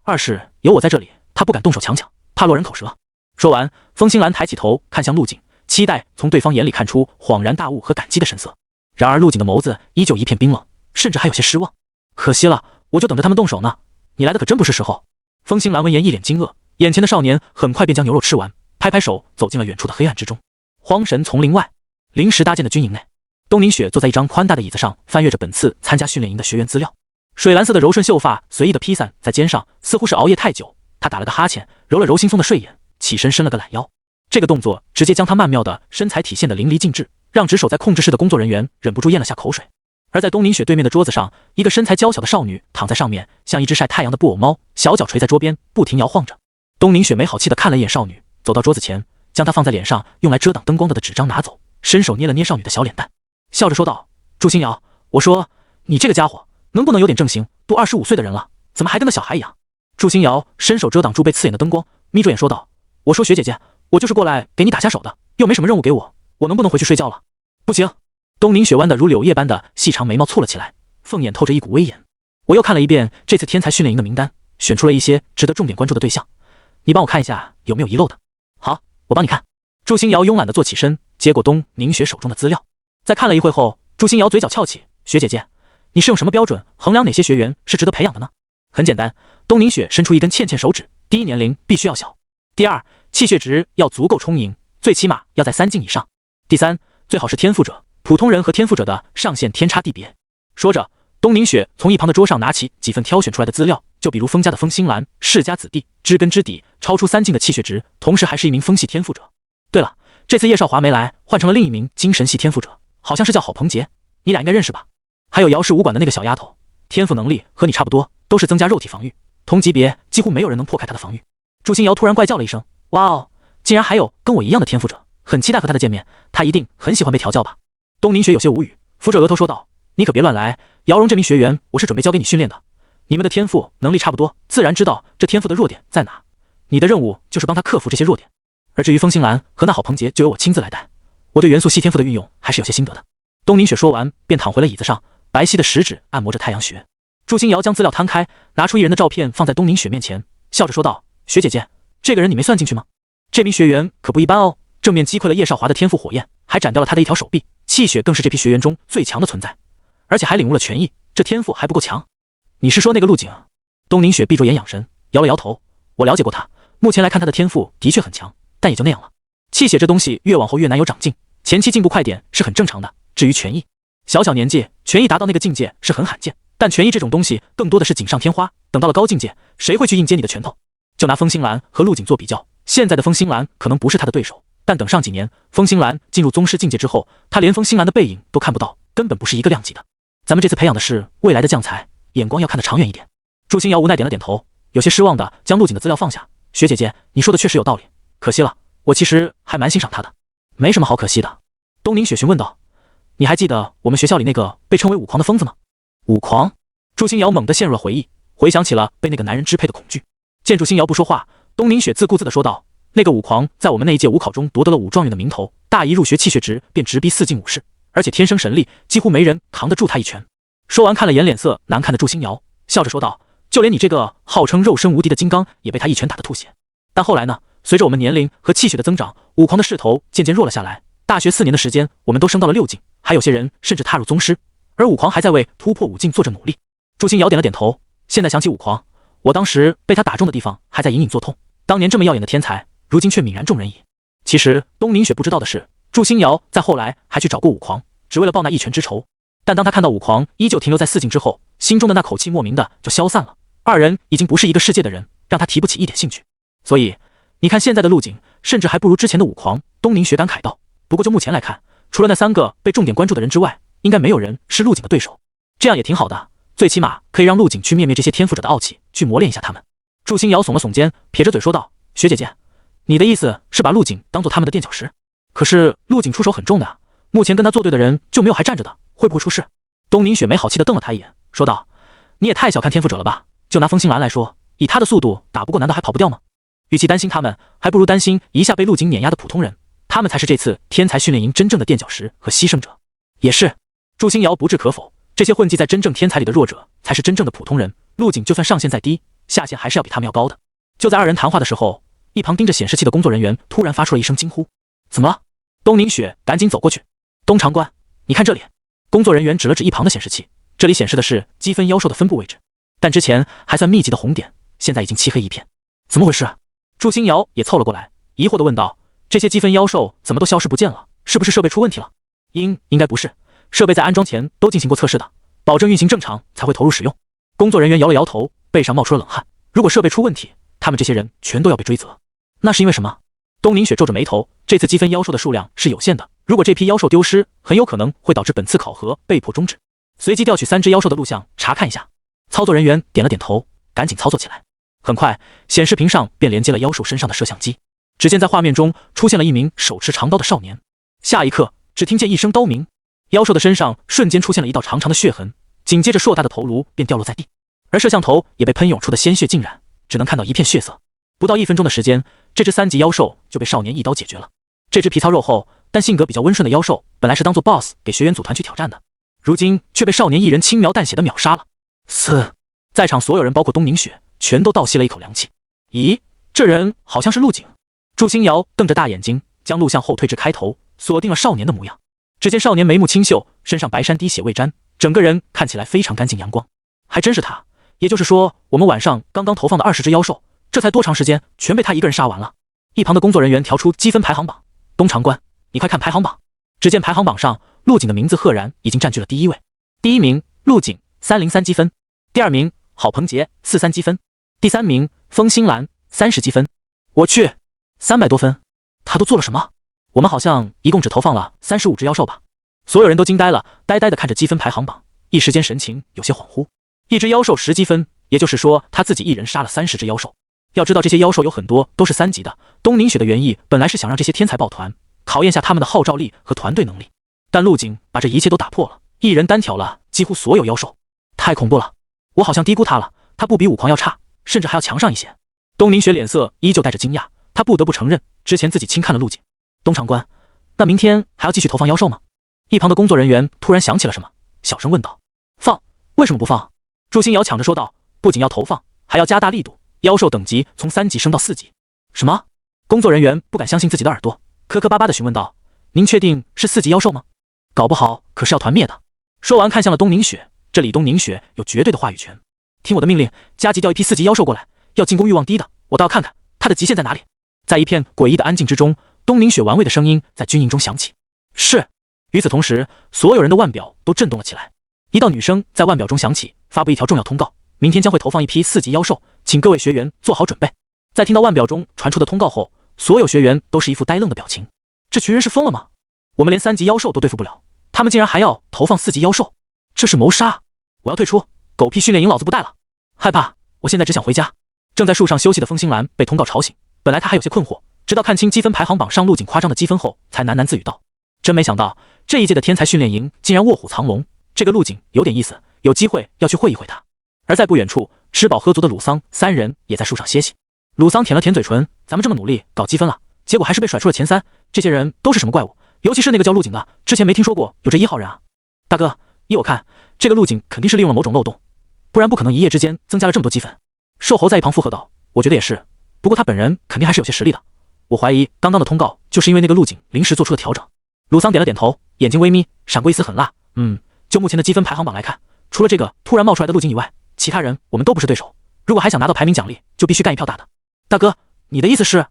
二是有我在这里，他不敢动手强抢，怕落人口舌。说完，风星兰抬起头看向陆景，期待从对方眼里看出恍然大悟和感激的神色。然而陆景的眸子依旧一片冰冷，甚至还有些失望。可惜了，我就等着他们动手呢，你来的可真不是时候。风星兰闻言一脸惊愕，眼前的少年很快便将牛肉吃完，拍拍手走进了远处的黑暗之中。荒神丛林外，临时搭建的军营内，东宁雪坐在一张宽大的椅子上，翻阅着本次参加训练营的学员资料。水蓝色的柔顺秀发随意地披散在肩上，似乎是熬夜太久。他打了个哈欠，揉了揉惺忪的睡眼，起身伸了个懒腰。这个动作直接将他曼妙的身材体现得淋漓尽致，让值守在控制室的工作人员忍不住咽了下口水。而在东宁雪对面的桌子上，一个身材娇小的少女躺在上面，像一只晒太阳的布偶猫，小脚垂在桌边，不停摇晃着。东宁雪没好气地看了一眼少女，走到桌子前，将她放在脸上用来遮挡灯光的纸张拿走，伸手捏了捏少女的小脸蛋，笑着说道：祝星瑶，我说你这个家伙能不能有点正形，都25岁的人了，怎么还跟个小孩一样？祝星瑶伸手遮挡住被刺眼的灯光，眯着眼说道：我说学姐姐，我就是过来给你打下手的，又没什么任务给我，我能不能回去睡觉了？不行。东宁雪弯的如柳叶般的细长眉毛蹙了起来，凤眼透着一股威严。我又看了一遍这次天才训练营的名单，选出了一些值得重点关注的对象，你帮我看一下有没有遗漏的。好，我帮你看。祝星瑶慵懒地坐起身，接过东宁雪手中的资料，在看了一会后，祝星瑶嘴角翘起，学姐姐，你是用什么标准衡量哪些学员是值得培养的呢？很简单，东宁雪伸出一根倩倩手指，第一，年龄必须要小；第二，气血值要足够充盈，最起码要在3进以上；第三，最好是天赋者，普通人和天赋者的上限天差地别。说着，东宁雪从一旁的桌上拿起几份挑选出来的资料，就比如风家的风星兰，世家子弟，知根知底，超出3进的气血值，同时还是一名风系天赋者。对了，这次叶少华没来，换成了另一名精神系天赋者，好像是叫郝鹏杰，你俩应该认识吧？还有姚氏武馆的那个小丫头，天赋能力和你差不多，都是增加肉体防御，同级别几乎没有人能破开她的防御。祝星瑶突然怪叫了一声，哇哦，竟然还有跟我一样的天赋者，很期待和他的见面，他一定很喜欢被调教吧？东宁雪有些无语，扶着额头说道：你可别乱来，姚荣这名学员我是准备交给你训练的，你们的天赋能力差不多，自然知道这天赋的弱点在哪，你的任务就是帮他克服这些弱点。而至于风星兰和那郝鹏杰就由我亲自来带，我对元素系天赋的运用还是有些心得的。东宁雪说完便躺回了椅子上，白皙的食指按摩着太阳穴。祝星瑶将资料摊开，拿出一人的照片放在东宁雪面前，笑着说道：学姐姐，这个人你没算进去吗？这名学员可不一般哦，正面击溃了叶少华的天赋火焰，还斩掉了他的一条手臂，气血更是这批学员中最强的存在，而且还领悟了权益，这天赋还不够强。你是说那个陆景？东宁雪闭着眼养神，摇了摇头。我了解过他，目前来看他的天赋的确很强，但也就那样了。气血这东西越往后越难有长进，前期进步快点是很正常的。至于权益，小小年纪权益达到那个境界是很罕见，但权益这种东西更多的是锦上添花，等到了高境界，谁会去硬接你的拳头？就拿风星兰和陆景做比较，现在的风星兰可能不是他的对手，但等上几年，风星兰进入宗师境界之后，他连风星兰的背影都看不到，根本不是一个量级的。咱们这次培养的是未来的将才，眼光要看得长远一点。祝星瑶无奈点了点头，有些失望的将陆景的资料放下。学姐姐，你说的确实有道理，可惜了，我其实还蛮欣赏他的。没什么好可惜的。东宁雪询问道：你还记得我们学校里那个被称为武狂的疯子吗？武狂？祝星瑶猛地陷入了回忆，回想起了被那个男人支配的恐惧。见祝星瑶不说话，东宁雪自顾自地说道：那个武狂在我们那一届武考中夺得了武状元的名头，大一入学气血值便直逼4进武士，而且天生神力，几乎没人扛得住他一拳。说完看了眼脸色难看的祝星瑶，笑着说道：就连你这个号称肉身无敌的金刚也被他一拳打得吐血。但后来呢，随着我们年龄和气血的增长，武狂的势头渐渐弱了下来，大学4年的时间我们都升到了6进，还有些人甚至踏入宗师，而武狂还在为突破5进做着努力。祝星瑶点了点头，现在想起武狂，我当时被他打中的地方还在隐隐作痛，当年这么耀眼的天才，如今却泯然众人矣。其实东宁雪不知道的是，祝星瑶在后来还去找过武狂，只为了报那一拳之仇。但当他看到武狂依旧停留在4境之后，心中的那口气莫名的就消散了。二人已经不是一个世界的人，让他提不起一点兴趣。所以你看现在的陆景，甚至还不如之前的武狂。东宁雪感慨道。不过就目前来看，除了那3个被重点关注的人之外，应该没有人是陆景的对手。这样也挺好的，最起码可以让陆景去灭灭这些天赋者的傲气，去磨练一下他们。祝星瑶耸了耸肩，撇着嘴说道：学姐姐，你的意思是把陆景当做他们的垫脚石？可是陆景出手很重的啊，目前跟他作对的人就没有还站着的，会不会出事？东宁雪没好气地瞪了他一眼，说道：你也太小看天赋者了吧，就拿风星兰来说，以他的速度打不过难道还跑不掉吗？与其担心他们，还不如担心一下被陆景碾压的普通人，他们才是这次天才训练营真正的垫脚石和牺牲者。也是，祝星瑶不置可否，这些混迹在真正天才里的弱者才是真正的普通人，陆景就算上限再低，下限还是要比他们要高的。就在二人谈话的时候，一旁盯着显示器的工作人员突然发出了一声惊呼：怎么了？东宁雪赶紧走过去，东长官，你看这里。工作人员指了指一旁的显示器，这里显示的是积分妖兽的分布位置，但之前还算密集的红点，现在已经漆黑一片。怎么回事？祝星瑶也凑了过来，疑惑地问道：这些积分妖兽怎么都消失不见了？是不是设备出问题了？应该不是，设备在安装前都进行过测试的，保证运行正常才会投入使用。工作人员摇了摇头，背上冒出了冷汗。如果设备出问题，他们这些人全都要被追责。那是因为什么？东宁雪皱着眉头，这次积分妖兽的数量是有限的，如果这批妖兽丢失，很有可能会导致本次考核被迫终止。随即调取3只妖兽的录像查看一下。操作人员点了点头，赶紧操作起来。很快，显示屏上便连接了妖兽身上的摄像机。只见在画面中出现了一名手持长刀的少年。下一刻，只听见一声刀鸣，妖兽的身上瞬间出现了一道长长的血痕，紧接着硕大的头颅便掉落在地，而摄像头也被喷涌出的鲜血浸染，只能看到一片血色。不到1分钟的时间，这只3级妖兽就被少年一刀解决了。这只皮糙肉厚但性格比较温顺的妖兽，本来是当做 BOSS 给学员组团去挑战的，如今却被少年一人轻描淡写的秒杀了。在场所有人包括东宁雪全都倒吸了一口凉气。咦，这人好像是陆景。祝星瑶瞪着大眼睛，将录像后退至开头，锁定了少年的模样。只见少年眉目清秀，身上白衫滴血未沾，整个人看起来非常干净阳光。还真是他，也就是说我们晚上刚刚投放的20只妖兽，这才多长时间全被他一个人杀完了。一旁的工作人员调出积分排行榜，东长官，你快看排行榜。只见排行榜上陆景的名字赫然已经占据了第1位。第1名陆景303积分，第2名郝鹏杰43积分，第3名风星兰30积分。我去，300多分，他都做了什么？我们好像一共只投放了35只妖兽吧？所有人都惊呆了，呆呆地看着积分排行榜，一时间神情有些恍惚。一只妖兽10积分，也就是说他自己一人杀了30只妖兽。要知道这些妖兽有很多都是3级的，东宁雪的原意本来是想让这些天才抱团，考验下他们的号召力和团队能力，但陆景把这一切都打破了，一人单挑了几乎所有妖兽，太恐怖了！我好像低估他了，他不比武狂要差，甚至还要强上一些。东宁雪脸色依旧带着惊讶，他不得不承认，之前自己轻看了陆景。东长官，那明天还要继续投放妖兽吗？一旁的工作人员突然想起了什么，小声问道。放？为什么不放？祝星瑶抢着说道，不仅要投放，还要加大力度，妖兽等级从3级升到4级。什么？工作人员不敢相信自己的耳朵，磕磕巴巴地询问道，您确定是4级妖兽吗？搞不好可是要团灭的。说完看向了东宁雪，这里东宁雪有绝对的话语权。听我的命令，加急调一批4级妖兽过来，要进攻欲望低的，我倒要看看他的极限在哪里。在一片诡异的安静之中，东宁雪玩味的声音在军营中响起。是。与此同时，所有人的腕表都震动了起来。一道女声在腕表中响起，发布一条重要通告，明天将会投放一批4级妖兽，请各位学员做好准备。在听到腕表中传出的通告后，所有学员都是一副呆愣的表情。这群人是疯了吗？我们连3级妖兽都对付不了，他们竟然还要投放4级妖兽，这是谋杀！我要退出，狗屁训练营老子不带了。害怕，我现在只想回家。正在树上休息的风星兰被通告吵醒，本来他还有些困惑，直到看清积分排行榜上陆景夸张的积分后，才喃喃自语道：真没想到这一届的天才训练营竟然卧虎藏龙，这个陆景有点意思，有机会要去会一会他。而在不远处，吃饱喝足的鲁桑3人也在树上歇息。鲁桑舔了舔嘴唇，咱们这么努力搞积分了，结果还是被甩出了前3，这些人都是什么怪物？尤其是那个叫陆景的，之前没听说过有这1号人啊。大哥，依我看，这个陆景肯定是利用了某种漏洞，不然不可能一夜之间增加了这么多积分。瘦猴在一旁附和道，我觉得也是，不过他本人肯定还是有些实力的，我怀疑刚刚的通告就是因为那个陆景临时做出的调整。鲁桑点了点头，眼睛微眯，闪过一丝狠辣。就目前的积分排行榜来看，除了这个突然冒出来的陆景以外，其他人我们都不是对手，如果还想拿到排名奖励，就必须干一票大的。大哥，你的意思是？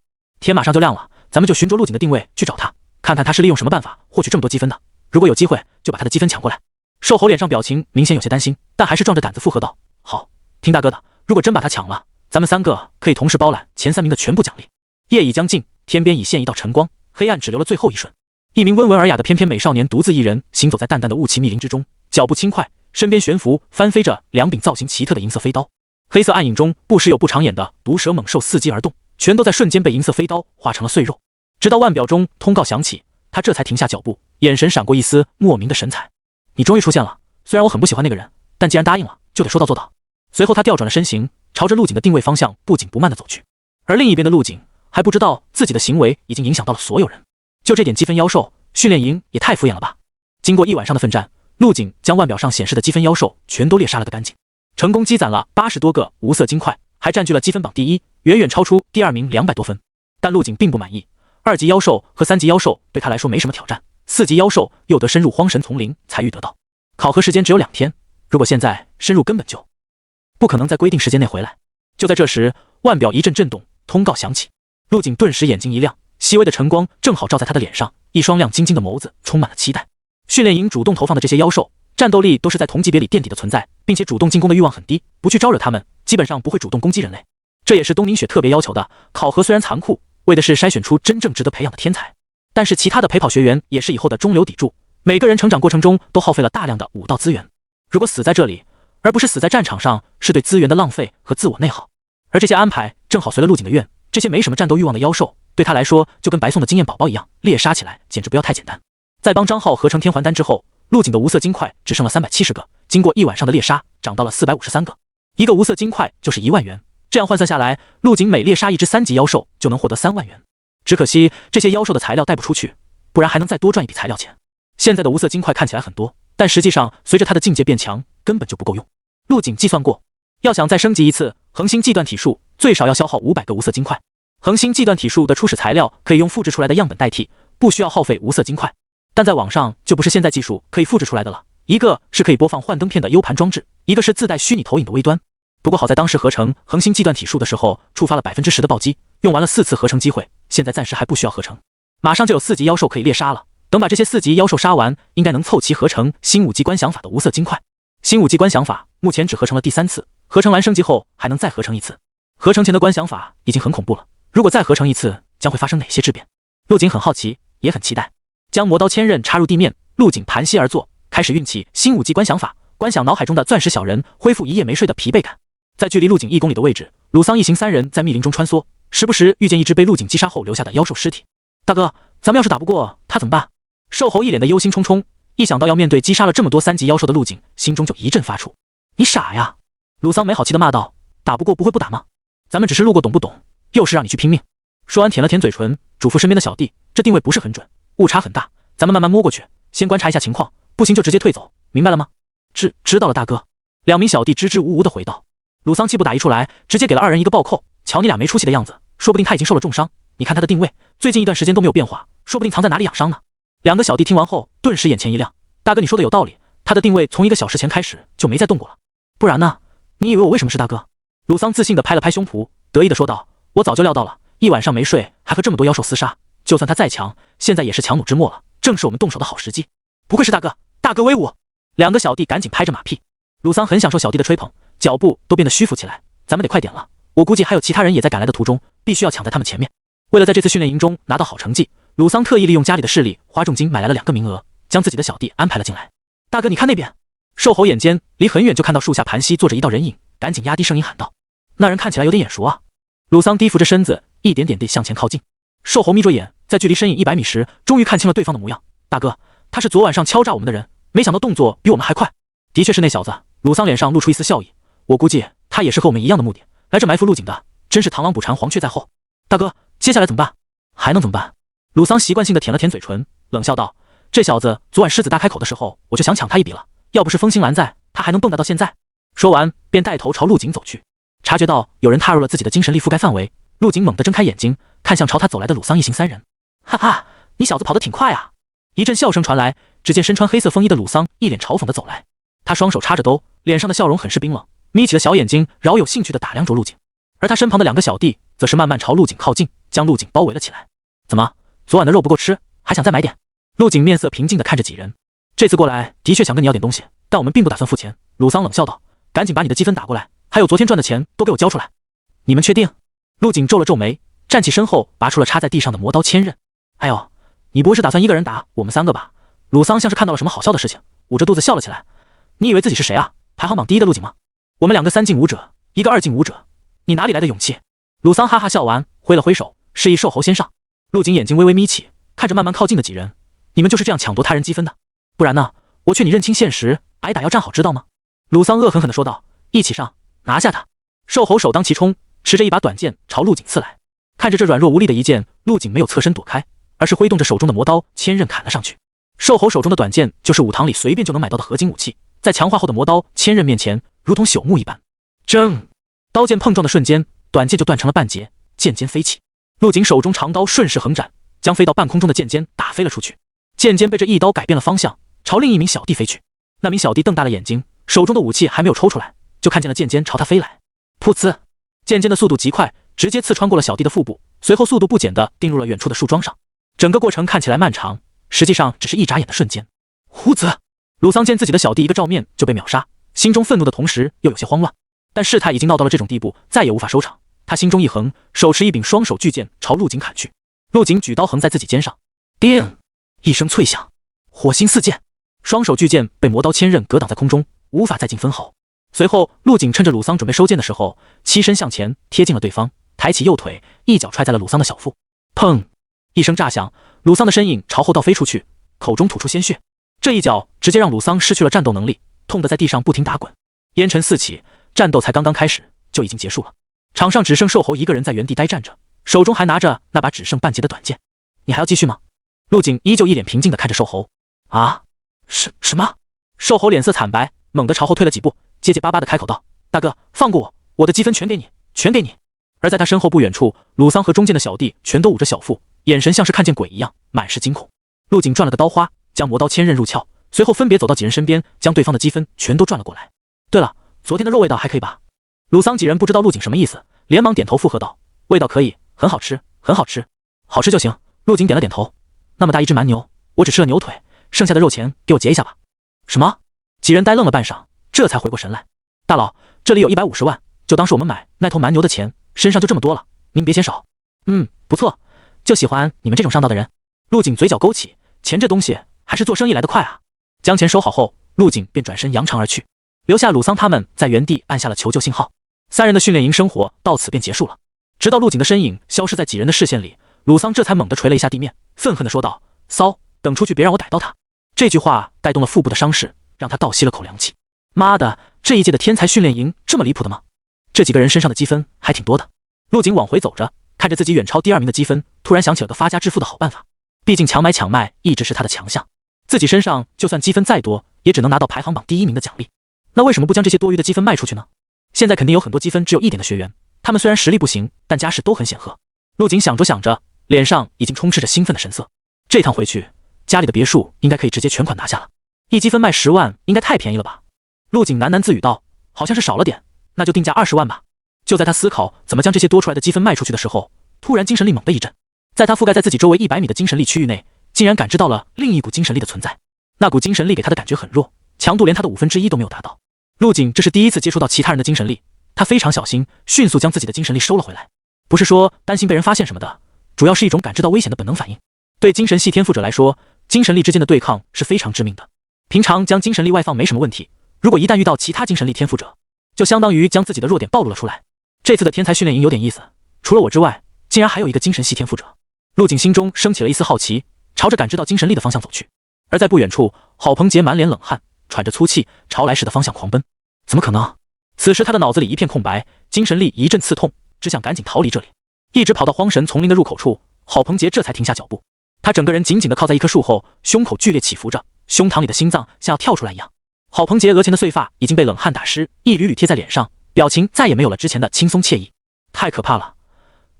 天马上就亮了，咱们就循着陆景的定位去找他，看看他是利用什么办法获取这么多积分的。如果有机会，就把他的积分抢过来。瘦猴脸上表情明显有些担心，但还是壮着胆子附和道：“好，听大哥的，如果真把他抢了，咱们3个可以同时包揽前3名的全部奖励。”夜已将近，天边已现一道晨光，黑暗只留了最后一瞬。一名温文尔雅的翩翩美少年独自一人行走在淡淡的雾气密林之中，脚步轻快，身边悬浮翻飞着2柄造型奇特的银色飞刀。黑色暗影中不时有不长眼的毒蛇猛兽伺机而动，全都在瞬间被银色飞刀化成了碎肉。直到腕表中通告响起，他这才停下脚步，眼神闪过一丝莫名的神采。你终于出现了，虽然我很不喜欢那个人，但既然答应了，就得说到做到。随后他调转了身形，朝着陆景的定位方向不紧不慢地走去。而另一边的陆景还不知道自己的行为已经影响到了所有人，就这点积分妖兽，训练营也太敷衍了吧。经过一晚上的奋战，陆景将腕表上显示的积分妖兽全都猎杀了个干净，成功积攒了80多个无色金块，还占据了积分榜第1，远远超出第2名200多分。但陆景并不满意，2级妖兽和3级妖兽对他来说没什么挑战，4级妖兽又得深入荒神丛林才遇得到。考核时间只有2天，如果现在深入根本就不可能在规定时间内回来。就在这时，腕表一阵震动，通告响起。陆景顿时眼睛一亮，细微的晨光正好照在他的脸上，一双亮晶晶的眸子充满了期待。训练营主动投放的这些妖兽，战斗力都是在同级别里垫底的存在，并且主动进攻的欲望很低，不去招惹他们，基本上不会主动攻击人类。这也是东明雪特别要求的。考核虽然残酷，为的是筛选出真正值得培养的天才，但是其他的陪跑学员也是以后的中流砥柱，每个人成长过程中都耗费了大量的武道资源，如果死在这里，而不是死在战场上，是对资源的浪费和自我内耗。而这些安排正好随了陆景的愿，这些没什么战斗欲望的妖兽，对他来说就跟白送的经验宝宝一样，猎杀起来简直不要太简单。在帮张浩合成天环丹之后，陆景的无色金块只剩了370个，经过一晚上的猎杀，涨到了453个，一个无色金块就是1万元，这样换算下来，陆景每猎杀一只3级妖兽就能获得3万元。只可惜这些妖兽的材料带不出去，不然还能再多赚一笔材料钱。现在的无色金块看起来很多，但实际上随着他的境界变强，根本就不够用。陆景计算过，要想再升级一次恒星计断体术，最少要消耗500个无色金块。恒星计断体术的初始材料可以用复制出来的样本代替，不需要耗费无色金块。但在网上就不是现在技术可以复制出来的了，一个是可以播放幻灯片的 U 盘装置，一个是自带虚拟投影的微端。不过好在当时合成恒星计断体术的时候触发了10%的暴击，用完了4次合成机会，现在暂时还不需要合成。马上就有4级妖兽可以猎杀了，等把这些4级妖兽杀完，应该能凑齐合成新武技观想法的无色金块。新武技观想法目前只合成了第3次，合成完升级后还能再合成一次。合成前的观想法已经很恐怖了，如果再合成一次，将会发生哪些质变？陆景很好奇，也很期待。将魔刀千刃插入地面，陆景盘膝而坐，开始运起新武技观想法，观想脑海中的钻石小人恢复一夜没睡的疲惫感。在距离陆景1公里的位置，鲁桑一行3人在密林中穿梭，时不时遇见一只被陆景击杀后留下的妖兽尸体。大哥，咱们要是打不过他怎么办？瘦猴一脸的忧心忡忡，一想到要面对击杀了这么多3级妖兽的陆景，心中就一阵发怵。你傻呀！鲁桑没好气的骂道，打不过不会不打吗？咱们只是路过，懂不懂？又是让你去拼命。说完舔了舔嘴唇，嘱咐身边的小弟，这定位不是很准，误差很大，咱们慢慢摸过去，先观察一下情况，不行就直接退走，明白了吗？知道了，大哥。2名小弟支支吾吾的回道。鲁桑气不打一处来，直接给了2人一个暴扣。瞧你俩没出息的样子，说不定他已经受了重伤。你看他的定位，最近一段时间都没有变化，说不定藏在哪里养伤呢。2个小弟听完后，顿时眼前一亮。大哥，你说的有道理，他的定位从1个小时前开始就没再动过了。不然呢？你以为我为什么是大哥？鲁桑自信的拍了拍胸脯，得意的说道：我早就料到了，一晚上没睡，还和这么多妖兽厮杀，就算他再强，现在也是强弩之末了，正是我们动手的好时机。不愧是大哥，大哥威武！2个小弟赶紧拍着马屁。鲁桑很享受小弟的吹捧，脚步都变得虚浮起来。咱们得快点了，我估计还有其他人也在赶来的途中，必须要抢在他们前面。为了在这次训练营中拿到好成绩，鲁桑特意利用家里的势力，花重金买来了2个名额，将自己的小弟安排了进来。大哥，你看那边！瘦猴眼尖，离很远就看到树下盘膝坐着一道人影，赶紧压低声音喊道：那人看起来有点眼熟啊！鲁桑低伏着身子，一点点地向前靠近。瘦猴眯着眼，在距离身影100米时，终于看清了对方的模样。大哥，他是昨晚上敲诈我们的人，没想到动作比我们还快。的确是那小子。鲁桑脸上露出一丝笑意，我估计他也是和我们一样的目的，来这埋伏陆景的，真是螳螂捕蝉，黄雀在后。大哥，接下来怎么办？还能怎么办？鲁桑习惯性的舔了舔嘴唇，冷笑道：这小子昨晚狮子大开口的时候，我就想抢他一笔了，要不是风星兰在，他还能蹦跶到现在。说完便带头朝陆景走去。察觉到有人踏入了自己的精神力覆盖范围，陆景猛地睁开眼睛，看向朝他走来的鲁桑一行3人。哈哈，你小子跑得挺快啊！一阵笑声传来，只见身穿黑色风衣的鲁桑一脸嘲讽地走来，他双手插着兜，脸上的笑容很是冰冷，眯起了小眼睛，饶有兴趣地打量着陆景。而他身旁的2个小弟则是慢慢朝陆景靠近，将陆景包围了起来。怎么，昨晚的肉不够吃，还想再买点？陆景面色平静地看着几人，这次过来的确想跟你要点东西，但我们并不打算付钱。鲁桑冷笑道，赶紧把你的积分打过来，还有昨天赚的钱都给我交出来。你们确定？陆景皱了皱眉，站起身后拔出了插在地上的魔刀千刃。哎呦，你不会是打算一个人打我们3个吧？鲁桑像是看到了什么好笑的事情，捂着肚子笑了起来。你以为自己是谁啊？排行榜第1的陆景吗？我们2个3进5者，一个2进5者，你哪里来的勇气？鲁桑哈哈笑完，挥了挥手，示意瘦猴先上。陆景眼睛微微眯起，看着慢慢靠近的几人，你们就是这样抢夺他人积分的？不然呢？我劝你认清现实，挨打要站好，知道吗？鲁桑恶狠狠地说道。一起上，拿下他！瘦猴首当其冲，持着一把短剑朝陆景刺来。看着这软弱无力的一剑，陆景没有侧身躲开，而是挥动着手中的魔刀千刃砍了上去。瘦猴手中的短剑就是武堂里随便就能买到的合金武器，在强化后的魔刀千刃面前如同朽木一般。铮！刀剑碰撞的瞬间，短剑就断成了半截，剑尖飞起。陆景手中长刀顺势横斩，将飞到半空中的剑尖打飞了出去。剑尖被这一刀改变了方向，朝另一名小弟飞去。那名小弟瞪大了眼睛，手中的武器还没有抽出来，就看见了剑尖朝他飞来。噗呲！剑尖的速度极快，直接刺穿过了小弟的腹部，随后速度不减地钉入了远处的树桩上。整个过程看起来漫长，实际上只是一眨眼的瞬间。呼子！鲁桑见自己的小弟一个照面就被秒杀，心中愤怒的同时又有些慌乱，但事态已经闹到了这种地步，再也无法收场。他心中一横，手持一柄双手巨剑朝陆景砍去。陆景举刀横在自己肩上，叮一声脆响，火星四溅，双手巨剑被魔刀千刃格挡在空中，无法再进分毫。随后，陆景趁着鲁桑准备收剑的时候，欺身向前贴近了对方，抬起右腿，一脚踹在了鲁桑的小腹。砰！一声炸响，鲁桑的身影朝后倒飞出去，口中吐出鲜血。这一脚直接让鲁桑失去了战斗能力，痛得在地上不停打滚。烟尘四起，战斗才刚刚开始就已经结束了。场上只剩瘦猴一个人在原地呆站着，手中还拿着那把只剩半截的短剑。你还要继续吗？陆景依旧一脸平静地看着瘦猴。啊？什么？瘦猴脸色惨白，猛地朝后退了几步，结结巴巴地开口道：“大哥，放过我，我的积分全给你，全给你。”而在他身后不远处，鲁桑和中间的小弟全都捂着小腹，眼神像是看见鬼一样，满是惊恐。陆景转了个刀花，将魔刀千刃入鞘，随后分别走到几人身边，将对方的积分全都转了过来。对了，昨天的肉味道还可以吧？鲁桑几人不知道陆景什么意思，连忙点头附和道：“味道可以，很好吃，很好吃，好吃就行。”陆景点了点头。那么大一只蛮牛，我只吃了牛腿，剩下的肉钱给我结一下吧。什么？几人呆愣了半晌，这才回过神来。大佬，这里有150万，就当是我们买那头蛮牛的钱，身上就这么多了，您别嫌少。不错，就喜欢你们这种上道的人。陆景嘴角勾起，钱这东西还是做生意来得快啊。将钱收好后，陆景便转身扬长而去，留下鲁桑他们在原地按下了求救信号。3人的训练营生活到此便结束了。直到陆景的身影消失在几人的视线里，鲁桑这才猛地捶了一下地面，愤恨地说道：“骚，等出去别让我逮到他。”这句话带动了腹部的伤势，让他倒吸了口凉气。妈的，这一届的天才训练营这么离谱的吗？这几个人身上的积分还挺多的。陆景往回走着，看着自己远超第2名的积分，突然想起了个发家致富的好办法。毕竟强买强卖一直是他的强项，自己身上就算积分再多，也只能拿到排行榜第1名的奖励。那为什么不将这些多余的积分卖出去呢？现在肯定有很多积分只有1点的学员，他们虽然实力不行，但家世都很显赫。陆景想着想着，脸上已经充斥着兴奋的神色。这趟回去，家里的别墅应该可以直接全款拿下了。1积分卖10万，应该太便宜了吧？陆景喃喃自语道：“好像是少了点，那就定价20万吧。”就在他思考怎么将这些多出来的积分卖出去的时候，突然精神力猛地一震，在他覆盖在自己周围100米的精神力区域内，竟然感知到了另一股精神力的存在。那股精神力给他的感觉很弱，强度连他的1/5都没有达到。陆景这是第一次接触到其他人的精神力，他非常小心，迅速将自己的精神力收了回来。不是说担心被人发现什么的，主要是一种感知到危险的本能反应。对精神系天赋者来说，精神力之间的对抗是非常致命的。平常将精神力外放没什么问题，如果一旦遇到其他精神力天赋者，就相当于将自己的弱点暴露了出来。这次的天才训练营有点意思，除了我之外，竟然还有一个精神系天赋者。陆景心中升起了一丝好奇，朝着感知到精神力的方向走去。而在不远处，郝鹏杰满脸冷汗，喘着粗气，朝来时的方向狂奔。怎么可能？此时他的脑子里一片空白，精神力一阵刺痛，只想赶紧逃离这里。一直跑到荒神丛林的入口处，郝鹏杰这才停下脚步。他整个人紧紧地靠在一棵树后，胸口剧烈起伏着，胸膛里的心脏像要跳出来一样。郝鹏杰额前的碎发已经被冷汗打湿，一缕缕贴在脸上，表情再也没有了之前的轻松惬意。太可怕了！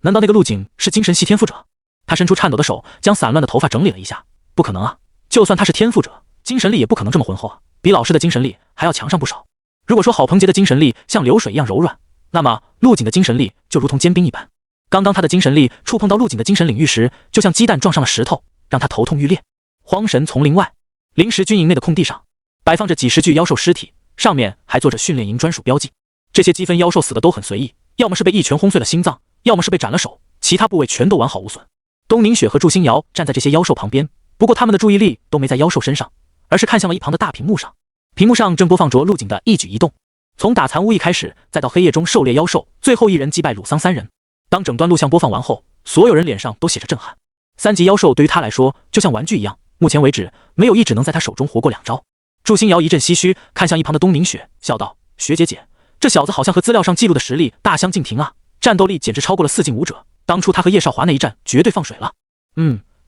难道那个陆景是精神系天赋者？他伸出颤抖的手，将散乱的头发整理了一下。不可能啊！就算他是天赋者，精神力也不可能这么浑厚啊，比老师的精神力还要强上不少。如果说郝鹏杰的精神力像流水一样柔软，那么陆景的精神力就如同坚冰一般。刚刚他的精神力触碰到陆景的精神领域时，就像鸡蛋撞上了石头，让他头痛欲裂。荒神丛林外，临时军营内的空地上，摆放着几十具妖兽尸体，上面还做着训练营专属标记。这些积分妖兽死的都很随意，要么是被一拳轰碎了心脏，要么是被斩了手，其他部位全都完好无损。东宁雪和祝星瑶站在这些妖兽旁边，不过他们的注意力都没在妖兽身上，而是看向了一旁的大屏幕上。屏幕上正播放着陆景的一举一动，从打残巫一开始，再到黑夜中狩猎妖兽，最后一人击败鲁桑3人。当整段录像播放完后，所有人脸上都写着震撼。3级妖兽对于他来说就像玩具一样，目前为止没有一只能在他手中活过2招。祝星瑶一阵唏嘘，看向一旁的东宁雪，笑道：“学姐姐，这小子好像和资料上记录的实力大相径庭啊，战斗力简直超过了4境武者。当初他和叶少华那一战绝对放水了。”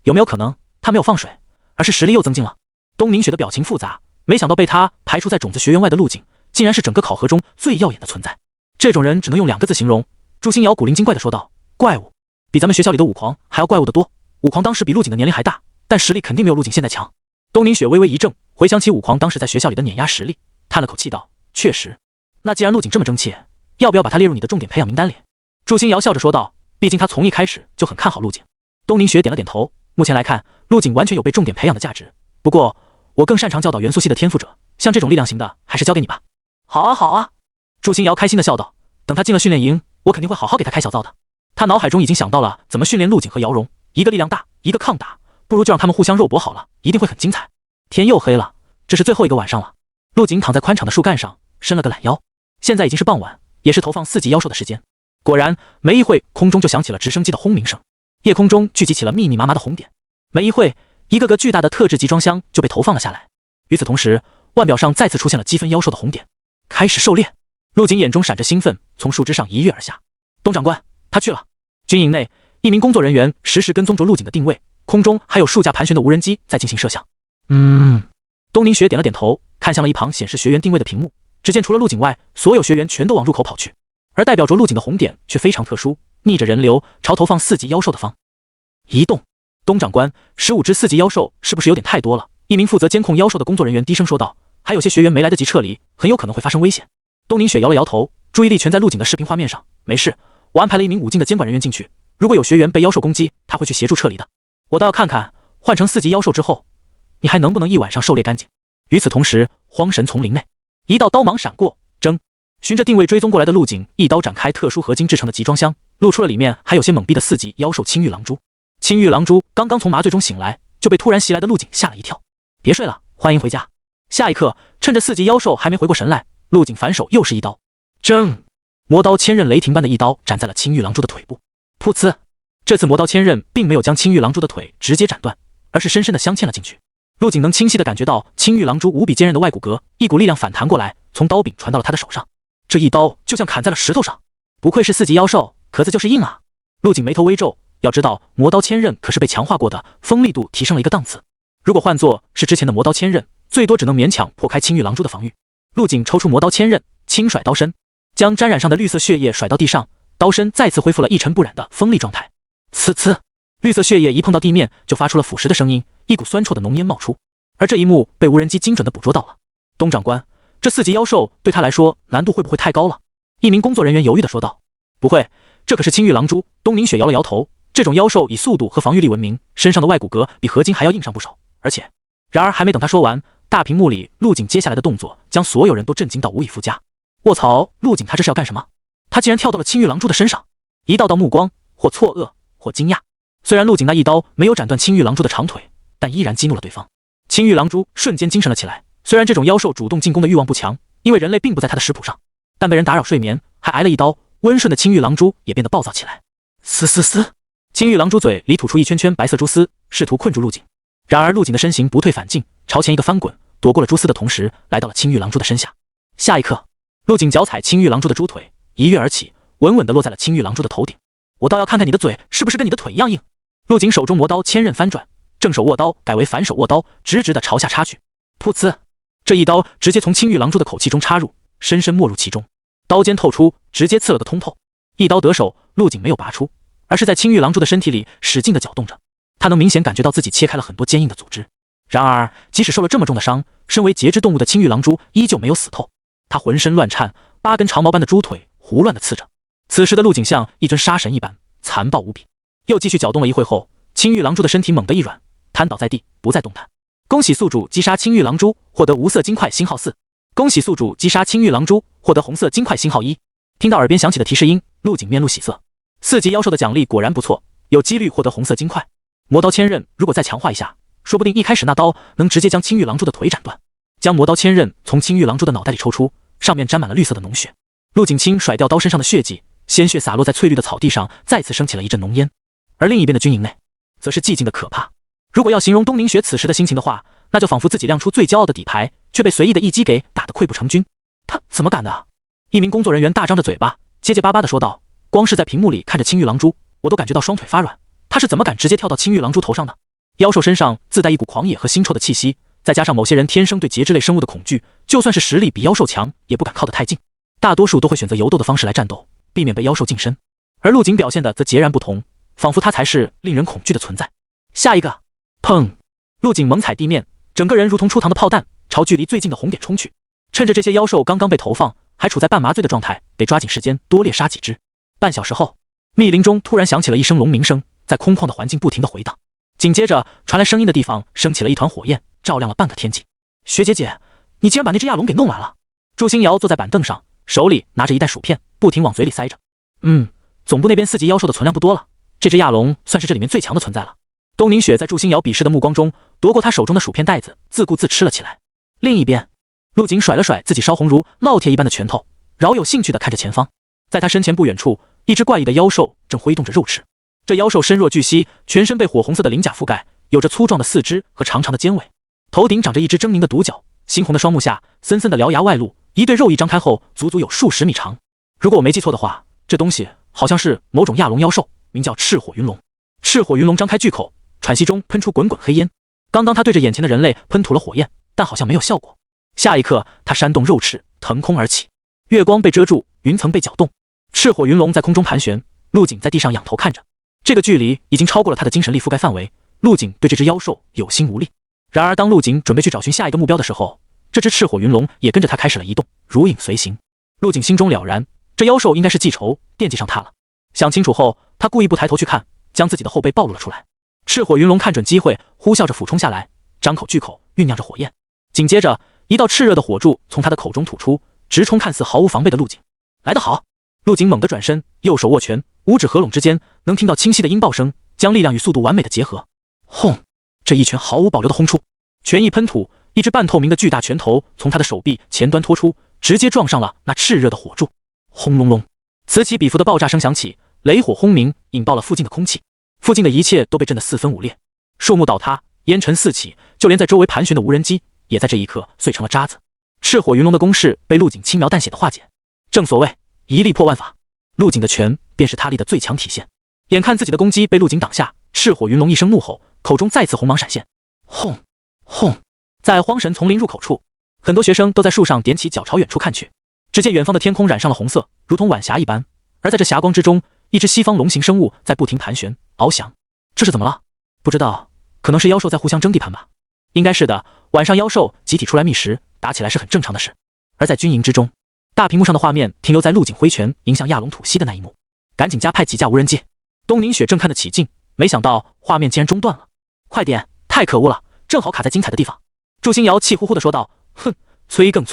有没有可能他没有放水，而是实力又增进了？东宁雪的表情复杂，没想到被他排除在种子学员外的陆景，竟然是整个考核中最耀眼的存在。这种人只能用2个字形容。祝星瑶古灵精怪地说道：“怪物，比咱们学校里的武狂还要怪物得多。武狂当时比陆景的年龄还大，但实力肯定没有陆景现在强。”东宁雪微微一怔，回想起武狂当时在学校里的碾压实力，叹了口气道：“确实，那既然陆景这么争气，要不要把他列入你的重点培养名单里？”祝星瑶笑着说道：“毕竟他从一开始就很看好陆景。”东宁雪点了点头，目前来看，陆景完全有被重点培养的价值。不过，我更擅长教导元素系的天赋者，像这种力量型的，还是交给你吧。好啊，好啊！祝星瑶开心地笑道：“等他进了训练营，我肯定会好好给他开小灶的。”他脑海中已经想到了怎么训练陆景和姚荣，一个力量大，一个抗打，不如就让他们互相肉搏好了，一定会很精彩。天又黑了，这是最后一个晚上了。陆景躺在宽敞的树干上，伸了个懒腰。现在已经是傍晚，也是投放4级妖兽的时间。果然，没一会，空中就响起了直升机的轰鸣声，夜空中聚集起了密密麻麻的红点。没一会，一个个巨大的特制集装箱就被投放了下来。与此同时，腕表上再次出现了积分妖兽的红点。开始狩猎。陆景眼中闪着兴奋，从树枝上一跃而下。东长官，他去了。军营内，一名工作人员实时跟踪着陆景的定位，空中还有数架盘旋的无人机在进行摄像。东宁雪点了点头，看向了一旁显示学员定位的屏幕，只见除了陆景外，所有学员全都往入口跑去，而代表着陆景的红点却非常特殊，逆着人流朝投放4级妖兽的方移动。东长官，15只4级妖兽是不是有点太多了？一名负责监控妖兽的工作人员低声说道。还有些学员没来得及撤离，很有可能会发生危险。东宁雪摇了摇头，注意力全在陆景的视频画面上。没事，我安排了一名5境的监管人员进去，如果有学员被妖兽攻击，他会去协助撤离的。我倒要看看，换成4级妖兽之后，你还能不能一晚上狩猎干净。与此同时，荒神丛林内，一道刀芒闪过，循着定位追踪过来的陆景，一刀斩开特殊合金制成的集装箱，露出了里面还有些懵逼的4级妖兽青玉狼蛛。青玉狼蛛刚刚从麻醉中醒来，就被突然袭来的陆景吓了一跳。别睡了，欢迎回家。下一刻，趁着4级妖兽还没回过神来，陆景反手又是一刀，魔刀千刃雷霆般的一刀斩在了青玉狼蛛的腿部。噗呲，这次魔刀千刃并没有将青玉狼蛛的腿直接斩断，而是深深地镶嵌了进去。陆景能清晰地感觉到青玉狼蛛无比坚韧的外骨骼，一股力量反弹过来，从刀柄传到了他的手上。这一刀就像砍在了石头上，不愧是4级妖兽，壳子就是硬啊！陆景眉头微皱，要知道魔刀千刃可是被强化过的，锋利度提升了一个档次。如果换作是之前的魔刀千刃，最多只能勉强破开青玉狼蛛的防御。陆景抽出魔刀千刃，轻甩刀身，将沾染上的绿色血液甩到地上，刀身再次恢复了一尘不染的锋利状态。呲呲，绿色血液一碰到地面就发出了腐蚀的声音，一股酸臭的浓烟冒出。而这一幕被无人机精准地捕捉到了。东长官，这4级妖兽对他来说难度会不会太高了？一名工作人员犹豫地说道。不会，这可是青玉狼蛛。东宁雪摇了摇头，这种妖兽以速度和防御力闻名，身上的外骨骼比合金还要硬上不少。然而还没等他说完，大屏幕里陆景接下来的动作将所有人都震惊到无以复加。卧槽，陆景他这是要干什么？他竟然跳到了青玉狼蛛的身上！一道道目光，或错愕，或惊讶。虽然陆景那一刀没有斩断青玉狼蛛的长腿，但依然激怒了对方。青玉狼蛛瞬间精神了起来。虽然这种妖兽主动进攻的欲望不强，因为人类并不在他的食谱上，但被人打扰睡眠，还挨了一刀，温顺的青玉狼蛛也变得暴躁起来。嘶嘶嘶，青玉狼蛛嘴里吐出一圈圈白色蛛丝，试图困住陆景。然而陆景的身形不退反进，朝前一个翻滚，躲过了蛛丝的同时，来到了青玉狼蛛的身下。下一刻，陆景脚踩青玉狼蛛的猪腿，一跃而起，稳稳地落在了青玉狼蛛的头顶。我倒要看看你的嘴是不是跟你的腿一样硬。陆景手中魔刀千刃翻转，正手握刀改为反手握刀，直直地朝下插去。噗呲，这一刀直接从青玉狼蛛的口气中插入，深深没入其中，刀尖透出，直接刺了个通透。一刀得手，陆景没有拔出，而是在青玉狼蛛的身体里使劲地搅动着。他能明显感觉到自己切开了很多坚硬的组织。然而即使受了这么重的伤，身为节肢动物的青玉狼蛛依旧没有死透，他浑身乱颤，8根长毛般的猪腿胡乱地刺着。此时的陆景像一尊杀神一般，残暴无比。又继续搅动了一会后，青玉狼蛛的身体猛地一软，瘫倒在地，不再动弹。恭喜宿主击杀青玉狼蛛，获得无色金块星号4。恭喜宿主击杀青玉狼蛛，获得红色金块星号1。听到耳边响起的提示音，陆景面露喜色。4级妖兽的奖励果然不错，有几率获得红色金块。魔刀千刃如果再强化一下，说不定一开始那刀能直接将青玉狼蛛的腿斩断。将魔刀千刃从青玉狼蛛的脑袋里抽出，上面沾满了绿色的脓血。陆景清甩掉刀身上的血迹，鲜血洒落在翠绿的草地上，再次升起了一阵浓烟。而另一边的军营内，则是寂静的可怕。如果要形容东宁雪此时的心情的话，那就仿佛自己亮出最骄傲的底牌，却被随意的一击给打得溃不成军。他怎么敢的？一名工作人员大张着嘴巴，结结巴巴地说道：“光是在屏幕里看着青玉狼蛛，我都感觉到双腿发软。他是怎么敢直接跳到青玉狼蛛头上的？”妖兽身上自带一股狂野和腥臭的气息，再加上某些人天生对节肢类生物的恐惧，就算是实力比妖兽强，也不敢靠得太近。大多数都会选择游斗的方式来战斗，避免被妖兽近身。而陆景表现的则截然不同，仿佛他才是令人恐惧的存在。下一个，砰！陆景猛踩地面，整个人如同出膛的炮弹，朝距离最近的红点冲去。趁着这些妖兽刚刚被投放，还处在半麻醉的状态，得抓紧时间多猎杀几只。半小时后，密林中突然响起了一声龙鸣声，在空旷的环境不停地回荡。紧接着传来声音的地方升起了一团火焰，照亮了半个天际。学姐姐，你竟然把那只亚龙给弄完了！祝星瑶坐在板凳上，手里拿着一袋薯片，不停往嘴里塞着。总部那边4级妖兽的存量不多了，这只亚龙算是这里面最强的存在了。东宁雪在祝星瑶鄙视的目光中夺过他手中的薯片袋子，自顾自吃了起来。另一边，陆景甩了甩自己烧红如烙铁一般的拳头，饶有兴趣地看着前方。在他身前不远处，一只怪异的妖兽正挥动着肉翅。这妖兽身若巨蜥，全身被火红色的鳞甲覆盖，有着粗壮的四肢和长长的尖尾，头顶长着一只狰狞的独角，猩红的双目下森森的獠牙外露，一对肉翼张开后足足有数十米长。如果我没记错的话，这东西好像是某种亚龙妖兽，名叫赤火云龙。赤火云龙张开巨口，喘息中喷出滚滚黑烟。刚刚他对着眼前的人类喷吐了火焰，但好像没有效果。下一刻，他扇动肉翅，腾空而起。月光被遮住，云层被搅动，赤火云龙在空中盘旋。陆景在地上仰头看着，这个距离已经超过了他的精神力覆盖范围。陆景对这只妖兽有心无力。然而当陆景准备去找寻下一个目标的时候，这只赤火云龙也跟着他开始了移动，如影随形。陆景心中了然，这妖兽应该是记仇，惦记上他了。想清楚后，他故意不抬头去看，将自己的后背暴露了出来。赤火云龙看准机会，呼啸着俯冲下来，张口巨口酝酿着火焰。紧接着，一道炽热的火柱从他的口中吐出，直冲看似毫无防备的陆景。来得好！陆景猛地转身，右手握拳，五指合拢之间，能听到清晰的音爆声，将力量与速度完美的结合。轰！这一拳毫无保留的轰出，拳意喷吐，一只半透明的巨大拳头从他的手臂前端拖出，直接撞上了那炽热的火柱。轰隆隆，此起彼伏的爆炸声响起，雷火轰鸣，引爆了附近的空气。附近的一切都被震得四分五裂，树木倒塌，烟尘四起，就连在周围盘旋的无人机也在这一刻碎成了渣子。赤火云龙的攻势被陆景轻描淡写的化解。正所谓一力破万法，陆景的拳便是他力的最强体现。眼看自己的攻击被陆景挡下，赤火云龙一声怒吼，口中再次红芒闪现。轰轰！在荒神丛林入口处，很多学生都在树上踮起脚朝远处看去。只见远方的天空染上了红色，如同晚霞一般。而在这霞光之中，一只西方龙形生物在不停盘旋翱翔。这是怎么了？不知道，可能是妖兽在互相争地盘吧。应该是的，晚上妖兽集体出来觅食，打起来是很正常的事。而在军营之中，大屏幕上的画面停留在陆景挥拳迎向亚龙吐息的那一幕。赶紧加派几架无人机。东宁雪正看得起劲，没想到画面竟然中断了。快点，太可恶了，正好卡在精彩的地方。祝星瑶气呼呼地说道。哼，催更，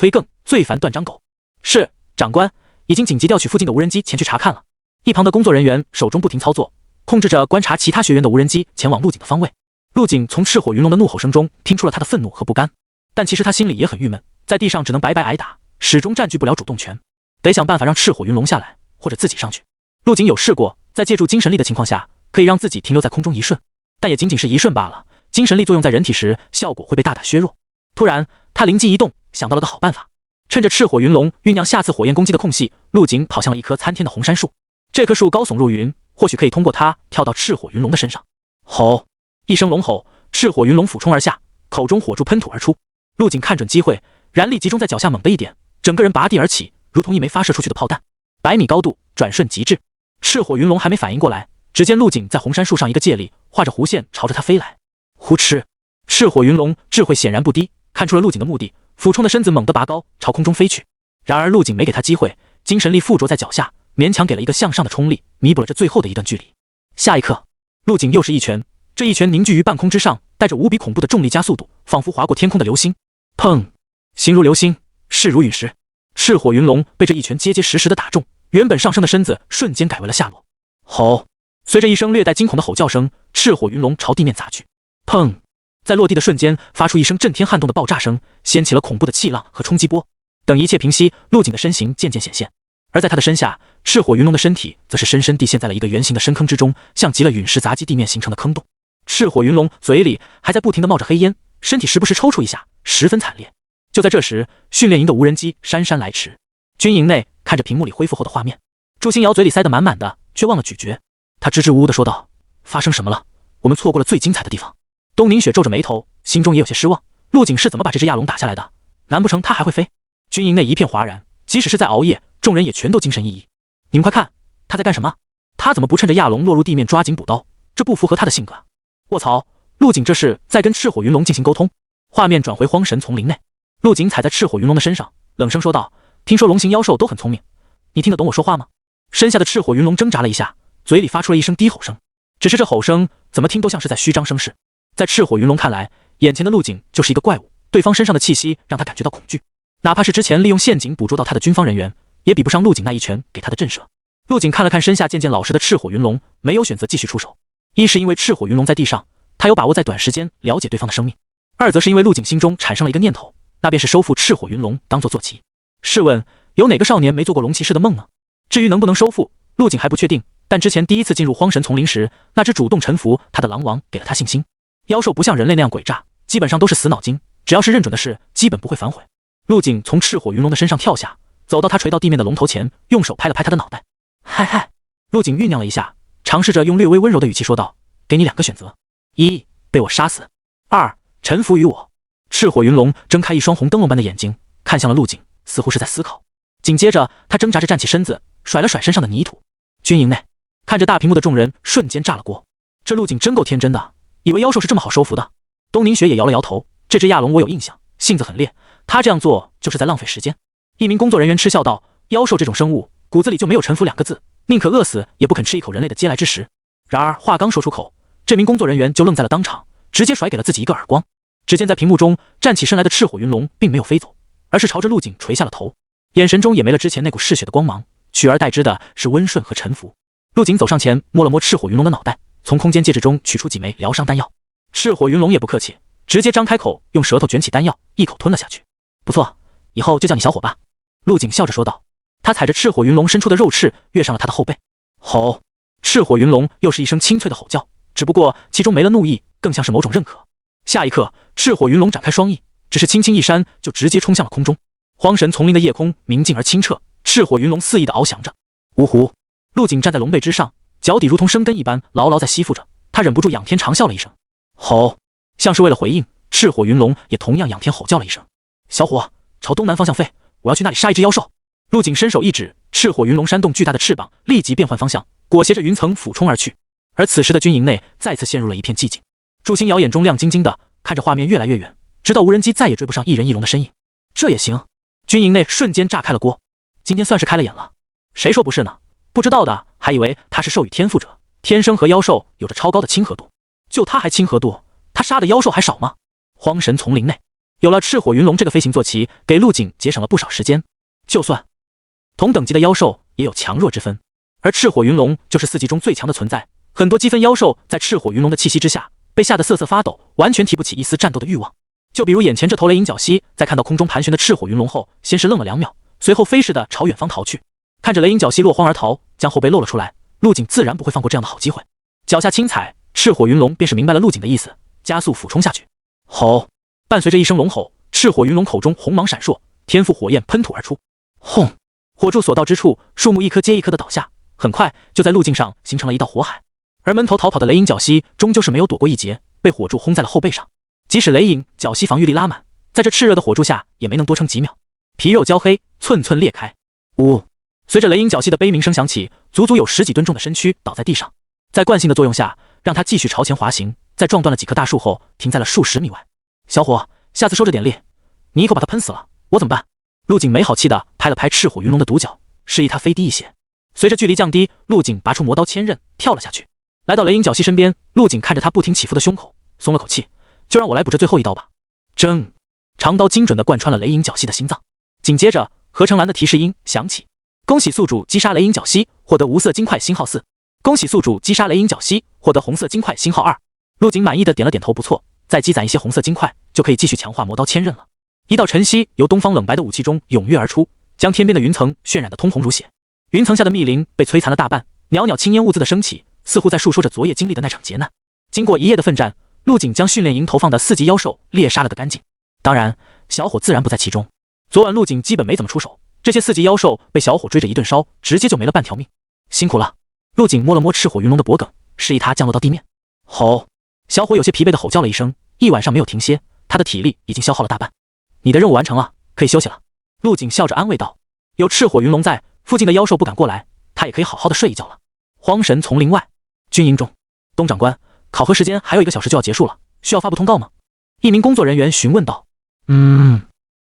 最烦断章狗。是，长官，已经紧急调取附近的无人机前去查看了。一旁的工作人员手中不停操作，控制着观察其他学员的无人机前往陆景的方位。陆景从赤火云龙的怒吼声中听出了他的愤怒和不甘，但其实他心里也很郁闷，在地上只能白白挨打，始终占据不了主动权，得想办法让赤火云龙下来，或者自己上去。陆景有试过，在借助精神力的情况下，可以让自己停留在空中一瞬，但也仅仅是一瞬罢了。精神力作用在人体时，效果会被大大削弱。突然，他灵机一动，想到了个好办法。趁着赤火云龙酝酿下次火焰攻击的空隙，陆景跑向了一棵参天的红杉树。这棵树高耸入云，或许可以通过它跳到赤火云龙的身上。吼！一声龙吼，赤火云龙俯冲而下，口中火柱喷吐而出。陆景看准机会，燃力集中在脚下，猛地一点，整个人拔地而起，如同一枚发射出去的炮弹，100米高度，转瞬即至。赤火云龙还没反应过来，只见陆景在红杉树上一个借力，画着弧线朝着他飞来。呼哧！赤火云龙智慧显然不低，看出了陆景的目的，俯冲的身子猛地拔高，朝空中飞去。然而陆景没给他机会，精神力附着在脚下，勉强给了一个向上的冲力，弥补了这最后的一段距离。下一刻，陆景又是一拳，这一拳凝聚于半空之上，带着无比恐怖的重力加速度，仿佛划过天空的流星。砰！形如流星，势如陨石。赤火云龙被这一拳结结实实的打中，原本上升的身子瞬间改为了下落。吼！随着一声略带惊恐的吼叫声，赤火云龙朝地面砸去。砰！在落地的瞬间，发出一声震天撼动的爆炸声，掀起了恐怖的气浪和冲击波。等一切平息，陆景的身形渐渐显现，而在他的身下，赤火云龙的身体则是深深地陷在了一个圆形的深坑之中，像极了陨石砸击地面形成的坑洞。赤火云龙嘴里还在不停地冒着黑烟，身体时不时抽搐一下，十分惨烈。就在这时，训练营的无人机姗姗来迟。军营内看着屏幕里恢复后的画面，祝星瑶嘴里塞得满满的，却忘了咀嚼。他支支吾吾地说道：“发生什么了？我们错过了最精彩的地方。”东宁雪皱着眉头，心中也有些失望。陆景是怎么把这只亚龙打下来的？难不成他还会飞？军营内一片哗然，即使是在熬夜，众人也全都精神奕奕。你们快看，他在干什么？他怎么不趁着亚龙落入地面抓紧补刀？这不符合他的性格啊！卧槽，陆景这是在跟赤火云龙进行沟通。画面转回荒神丛林内，陆景踩在赤火云龙的身上，冷声说道：“听说龙形妖兽都很聪明，你听得懂我说话吗？”身下的赤火云龙挣扎了一下，嘴里发出了一声低吼声，只是这吼声怎么听都像是在虚张声势。在赤火云龙看来，眼前的陆景就是一个怪物，对方身上的气息让他感觉到恐惧，哪怕是之前利用陷阱捕捉到他的军方人员，也比不上陆景那一拳给他的震慑。陆景看了看身下渐渐老实的赤火云龙，没有选择继续出手。一是因为赤火云龙在地上，他有把握在短时间了解对方的生命；二则是因为陆景心中产生了一个念头，那便是收复赤火云龙当做坐骑。试问有哪个少年没做过龙骑士的梦呢？至于能不能收复，陆景还不确定，但之前第一次进入荒神丛林时，那只主动臣服他的狼王给了他信心。妖兽不像人类那样诡诈，基本上都是死脑筋，只要是认准的事，基本不会反悔。陆景从赤火云龙的身上跳下，走到他垂到地面的龙头前，用手拍了拍他的脑袋。嗨嗨！陆景酝酿了一下，尝试着用略微温柔的语气说道：“给你2个选择，一，被我杀死；二，臣服于我。”赤火云龙睁开一双红灯笼般的眼睛，看向了陆景，似乎是在思考。紧接着，他挣扎着站起身子，甩了甩身上的泥土。军营内，看着大屏幕的众人瞬间炸了锅。这陆景真够天真的，以为妖兽是这么好收服的。东宁雪也摇了摇头，这只亚龙我有印象，性子很烈，他这样做就是在浪费时间。一名工作人员嗤笑道：“妖兽这种生物，骨子里就没有臣服2个字，宁可饿死也不肯吃一口人类的嗟来之食。”然而话刚说出口，这名工作人员就愣在了当场，直接甩给了自己一个耳光。只见在屏幕中站起身来的赤火云龙并没有飞走，而是朝着陆景垂下了头，眼神中也没了之前那股嗜血的光芒，取而代之的是温顺和臣服。陆景走上前摸了摸赤火云龙的脑袋，从空间戒指中取出几枚疗伤丹药。赤火云龙也不客气，直接张开口，用舌头卷起丹药，一口吞了下去。不错，以后就叫你小伙吧。陆景笑着说道。他踩着赤火云龙伸出的肉翅，跃上了他的后背。吼！赤火云龙又是一声清脆的吼叫，只不过其中没了怒意，更像是某种认可。下一刻，赤火云龙展开双翼，只是轻轻一扇，就直接冲向了空中。荒神丛林的夜空明净而清澈，赤火云龙肆意地翱翔着。呜呼！陆景站在龙背之上，脚底如同生根一般牢牢在吸附着，他忍不住仰天长啸了一声。吼！像是为了回应，赤火云龙也同样仰天吼叫了一声。小伙，朝东南方向飞，我要去那里杀一只妖兽。陆景伸手一指，赤火云龙扇动巨大的翅膀，立即变换方向，裹挟着云层俯冲而去。而此时的军营内再次陷入了一片寂静。祝星瑶眼中亮晶晶的，看着画面越来越远，直到无人机再也追不上一人一龙的身影。这也行？军营内瞬间炸开了锅。今天算是开了眼了。谁说不是呢？不知道的还以为他是授予天赋者，天生和妖兽有着超高的亲和度。就他还亲和度，他杀的妖兽还少吗？荒神丛林内，有了赤火云龙这个飞行坐骑，给陆景节省了不少时间。就算同等级的妖兽也有强弱之分，而赤火云龙就是4级中最强的存在。很多积分妖兽在赤火云龙的气息之下，被吓得瑟瑟发抖，完全提不起一丝战斗的欲望。就比如眼前这头雷影角蜥，在看到空中盘旋的赤火云龙后，先是愣了2秒，随后飞似的朝远方逃去。看着雷影角蜥落荒而逃，将后背露了出来，陆景自然不会放过这样的好机会。脚下轻踩，赤火云龙便是明白了陆景的意思，加速俯冲下去。吼！伴随着一声龙吼，赤火云龙口中红芒闪烁，天赋火焰喷吐而出。轰！火柱所到之处，树木一棵接一棵的倒下，很快就在路径上形成了一道火海。而闷头逃跑的雷影角蜥终究是没有躲过一劫，被火柱轰在了后背上。即使雷影角蜥防御力拉满，在这炽热的火柱下也没能多撑几秒，皮肉焦黑，寸寸裂开。呜！随着雷影角蜥的悲鸣声响起，足足有10几吨重的身躯倒在地上，在惯性的作用下，让它继续朝前滑行，在撞断了几棵大树后，停在了数10米外。小伙，下次收着点力，你一口把它喷死了，我怎么办？陆景没好气地拍了拍赤火云龙的独角，示意他飞低一些。随着距离降低，陆景拔出魔刀千刃，跳了下去。来到雷影角溪身边，陆景看着他不停起伏的胸口，松了口气，就让我来补这最后一刀吧。铮，长刀精准地贯穿了雷影角溪的心脏。紧接着，合成栏的提示音响起：恭喜宿主击杀雷影角溪，获得无色金块星号4。恭喜宿主击杀雷影角溪，获得红色金块星号2。陆景满意的点了点头，不错，再积攒一些红色金块，就可以继续强化魔刀千刃了。一道晨曦由东方冷白的武器中踊跃而出，将天边的云层渲染得通红如血。云层下的密林被摧残了大半，袅袅青烟兀自的升起，似乎在述说着昨夜经历的那场劫难。经过一夜的奋战，陆景将训练营投放的4级妖兽猎杀了个干净。当然，小火自然不在其中。昨晚陆景基本没怎么出手，这些4级妖兽被小火追着一顿烧，直接就没了半条命。辛苦了。陆景摸了摸赤火云龙的脖颈，示意他降落到地面。吼！小火有些疲惫的吼叫了一声，一晚上没有停歇，他的体力已经消耗了大半。你的任务完成了，可以休息了。陆景笑着安慰道。有赤火云龙在，附近的妖兽不敢过来，他也可以好好的睡一觉了。荒神丛林外，军营中，东长官，考核时间还有1个小时就要结束了，需要发布通告吗？一名工作人员询问道。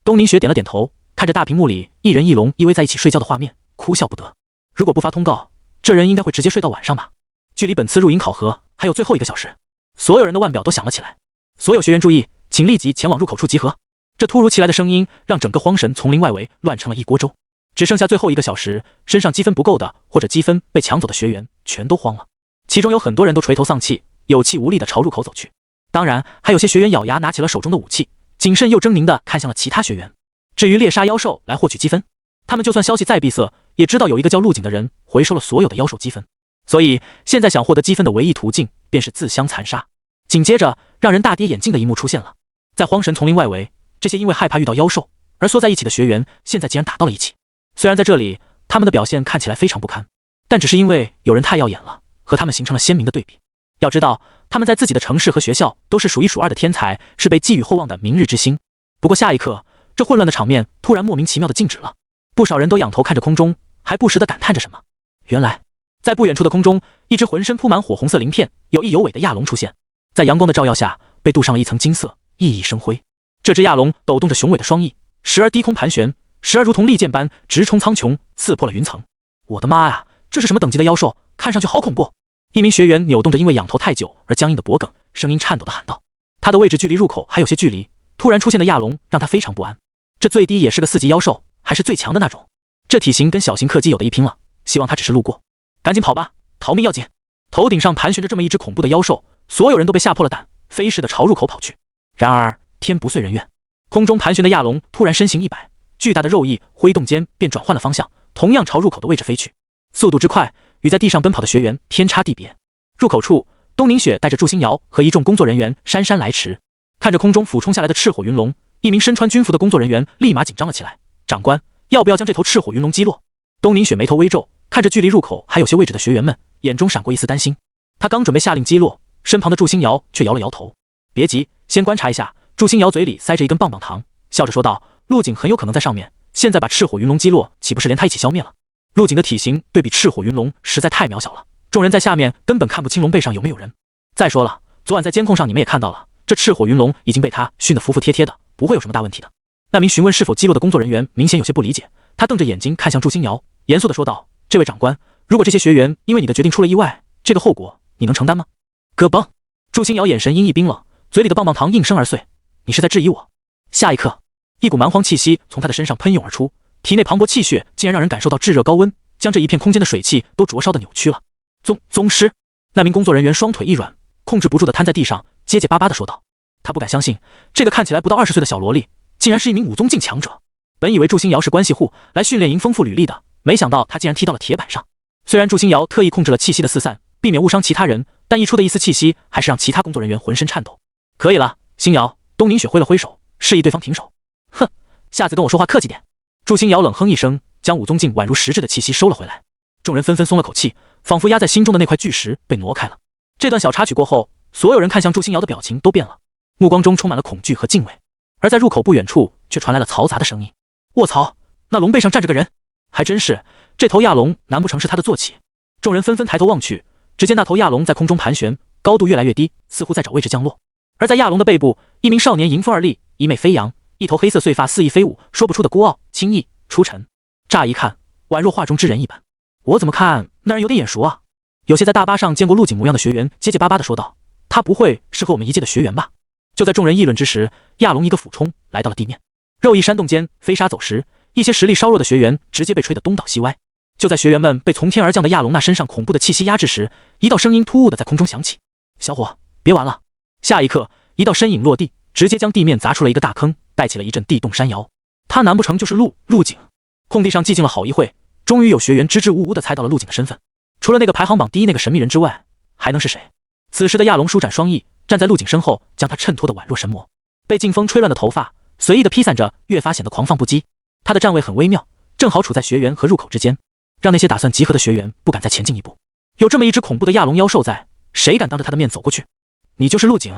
东宁雪点了点头，看着大屏幕里一人一龙依偎在一起睡觉的画面，哭笑不得。如果不发通告，这人应该会直接睡到晚上吧。距离本次入营考核还有最后1个小时，所有人的腕表都响了起来。所有学员注意，请立即前往入口处集合。这突如其来的声音让整个荒神丛林外围乱成了一锅粥。只剩下最后1个小时，身上积分不够的或者积分被抢走的学员全都慌了，其中有很多人都垂头丧气，有气无力地朝入口走去。当然，还有些学员咬牙拿起了手中的武器，谨慎又狰狞地看向了其他学员。至于猎杀妖兽来获取积分，他们就算消息再闭塞，也知道有一个叫陆景的人回收了所有的妖兽积分，所以现在想获得积分的唯一途径便是自相残杀。紧接着，让人大跌眼镜的一幕出现了，在荒神丛林外围，这些因为害怕遇到妖兽而缩在一起的学员，现在竟然打到了一起。虽然在这里他们的表现看起来非常不堪，但只是因为有人太耀眼了，和他们形成了鲜明的对比。要知道，他们在自己的城市和学校都是数1数2的天才，是被寄予厚望的明日之星。不过下一刻，这混乱的场面突然莫名其妙的静止了，不少人都仰头看着空中，还不时地感叹着什么。原来，在不远处的空中，一只浑身铺满火红色鳞片、有翼有尾的亚龙出现，在阳光的照耀下，被镀上了一层金色，熠熠生辉。这只亚龙抖动着雄伟的双翼，时而低空盘旋，时而如同利剑般直冲苍穹，刺破了云层。我的妈呀，这是什么等级的妖兽？看上去好恐怖！一名学员扭动着因为仰头太久而僵硬的脖颈，声音颤抖地喊道。他的位置距离入口还有些距离，突然出现的亚龙让他非常不安。这最低也是个4级妖兽，还是最强的那种。这体型跟小型客机有的一拼了，希望他只是路过。赶紧跑吧，逃命要紧！头顶上盘旋着这么一只恐怖的妖兽，所有人都被吓破了胆，飞似的朝入口跑去。然而天不遂人愿，空中盘旋的亚龙突然身形一摆，巨大的肉翼挥动间便转换了方向，同样朝入口的位置飞去，速度之快与在地上奔跑的学员天差地别。入口处，东宁雪带着祝星瑶和一众工作人员姗姗来迟，看着空中俯冲下来的赤火云龙，一名身穿军服的工作人员立马紧张了起来。长官，要不要将这头赤火云龙击落？东宁雪眉头微皱，看着距离入口还有些位置的学员们，眼中闪过一丝担心。他刚准备下令击落，身旁的祝星瑶却摇了摇头。别急，先观察一下。祝星瑶嘴里塞着一根棒棒糖，笑着说道，陆景很有可能在上面，现在把赤火云龙击落，岂不是连他一起消灭了？陆景的体型对比赤火云龙实在太渺小了，众人在下面根本看不清龙背上有没有人。再说了，昨晚在监控上你们也看到了，这赤火云龙已经被他熏得服服帖帖的，不会有什么大问题的。那名询问是否击落的工作人员明显有些不理解，他瞪着眼睛看向祝星瑶，严肃地说道，这位长官，如果这些学员因为你的决定出了意外，这个后果你能承担吗？咯嘣！祝星瑶眼神阴翳冰冷，嘴里的棒棒糖应声而碎。你是在质疑我？下一刻，一股蛮荒气息从他的身上喷涌而出，体内磅礴气血竟然让人感受到炙热高温，将这一片空间的水汽都灼烧的扭曲了。宗师！那名工作人员双腿一软，控制不住的瘫在地上，结结巴巴的说道。他不敢相信，这个看起来不到20岁的小萝莉，竟然是一名武宗境强者。本以为祝星瑶是关系户，来训练营丰富履历的，没想到他竟然踢到了铁板上。虽然祝星瑶特意控制了气息的四散，避免误伤其他人，但溢出的一丝气息还是让其他工作人员浑身颤抖。可以了，星瑶。东宁雪挥了挥手，示意对方停手。哼，下次跟我说话客气点。祝星瑶冷哼一声，将武宗境宛如实质的气息收了回来。众人纷纷松了口气，仿佛压在心中的那块巨石被挪开了。这段小插曲过后，所有人看向祝星瑶的表情都变了，目光中充满了恐惧和敬畏。而在入口不远处，却传来了嘈杂的声音。卧槽，那龙背上站着个人，还真是，这头亚龙难不成是他的坐骑？众人纷纷抬头望去，只见那头亚龙在空中盘旋，高度越来越低，似乎在找位置降落。而在亚龙的背部，一名少年迎风而立，衣袂飞扬，一头黑色碎发肆意飞舞，说不出的孤傲、轻逸、出尘。乍一看，宛若画中之人一般。我怎么看那人有点眼熟啊？有些在大巴上见过陆景模样的学员结结巴巴地说道：“他不会是和我们一届的学员吧？”就在众人议论之时，亚龙一个俯冲来到了地面，肉翼山洞间飞沙走石，一些实力稍弱的学员直接被吹得东倒西歪。就在学员们被从天而降的亚龙那身上恐怖的气息压制时，一道声音突兀地在空中响起：“小伙，别玩了！”下一刻，一道身影落地，直接将地面砸出了一个大坑，带起了一阵地动山摇。他难不成就是陆景？空地上寂静了好一会，终于有学员支支吾吾地猜到了陆景的身份。除了那个排行榜第一那个神秘人之外，还能是谁？此时的亚龙舒展双翼，站在陆景身后，将他衬托得宛若神魔。被劲风吹乱的头发随意地披散着，越发显得狂放不羁。他的站位很微妙，正好处在学员和入口之间，让那些打算集合的学员不敢再前进一步。有这么一只恐怖的亚龙妖兽在，谁敢当着他的面走过去？你就是陆景？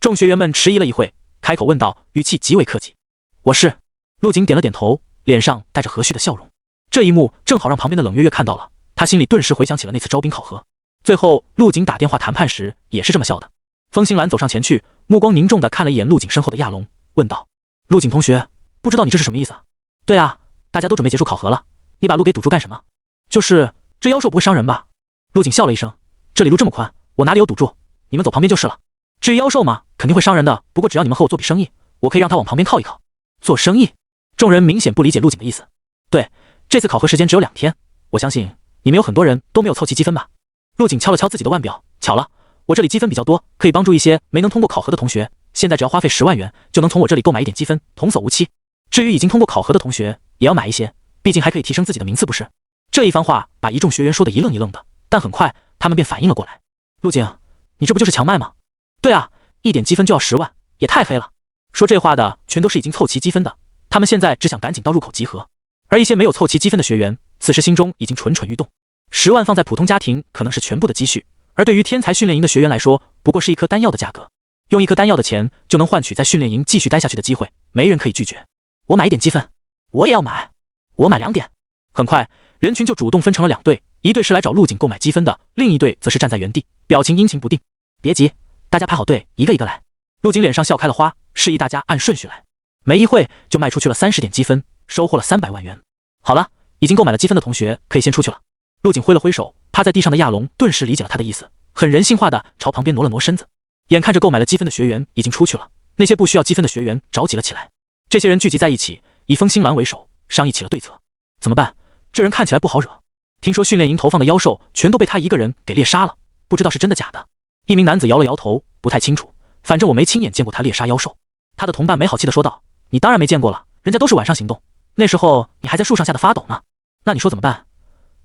众学员们迟疑了一会，开口问道，语气极为客气。我是。陆景点了点头，脸上带着和煦的笑容。这一幕正好让旁边的冷月月看到了，他心里顿时回想起了那次招兵考核。最后陆景打电话谈判时也是这么笑的。风星兰走上前去，目光凝重地看了一眼陆景身后的亚龙，问道：“陆景同学，不知道你这是什么意思啊？”“对啊，大家都准备结束考核了，你把路给堵住干什么？”“就是这妖兽不会伤人吧？”陆景笑了一声：“这里路这么宽，我哪里有堵住？你们走旁边就是了。至于妖兽嘛，肯定会伤人的，不过只要你们和我做笔生意，我可以让他往旁边靠一靠。”“做生意？”众人明显不理解陆景的意思。“对，这次考核时间只有2天，我相信你们有很多人都没有凑齐积分吧？”陆景敲了敲自己的腕表，巧了，我这里积分比较多，可以帮助一些没能通过考核的同学，现在只要花费10万元，就能从我这里购买一点积分，童叟无欺。至于已经通过考核的同学，也要买一些，毕竟还可以提升自己的名次不是？这一番话把一众学员说得一愣一愣的，但很快他们便反应了过来。陆景，你这不就是强卖吗？对啊，一点积分就要10万，也太黑了。说这话的全都是已经凑齐积分的，他们现在只想赶紧到入口集合。而一些没有凑齐积分的学员，此时心中已经蠢蠢欲动。10万放在普通家庭可能是全部的积蓄，而对于天才训练营的学员来说，不过是一颗丹药的价格。用一颗丹药的钱就能换取在训练营继续待下去的机会，没人可以拒绝。我买一点积分，我也要买，我买2点。很快，人群就主动分成了2队，一队是来找陆景购买积分的，另一队则是站在原地，表情阴晴不定。别急，大家排好队，一个一个来。陆景脸上笑开了花，示意大家按顺序来。没一会就卖出去了30点积分，收获了300万元。好了，已经购买了积分的同学可以先出去了。陆景挥了挥手，趴在地上的亚龙顿时理解了他的意思，很人性化的朝旁边挪了挪身子。眼看着购买了积分的学员已经出去了，那些不需要积分的学员着急了起来。这些人聚集在一起，以风星兰为首，商议起了对策。怎么办？这人看起来不好惹，听说训练营投放的妖兽全都被他一个人给猎杀了，不知道是真的假的。一名男子摇了摇头，不太清楚，反正我没亲眼见过他猎杀妖兽。他的同伴没好气地说道：“你当然没见过了，人家都是晚上行动，那时候你还在树上吓得发抖呢。那你说怎么办？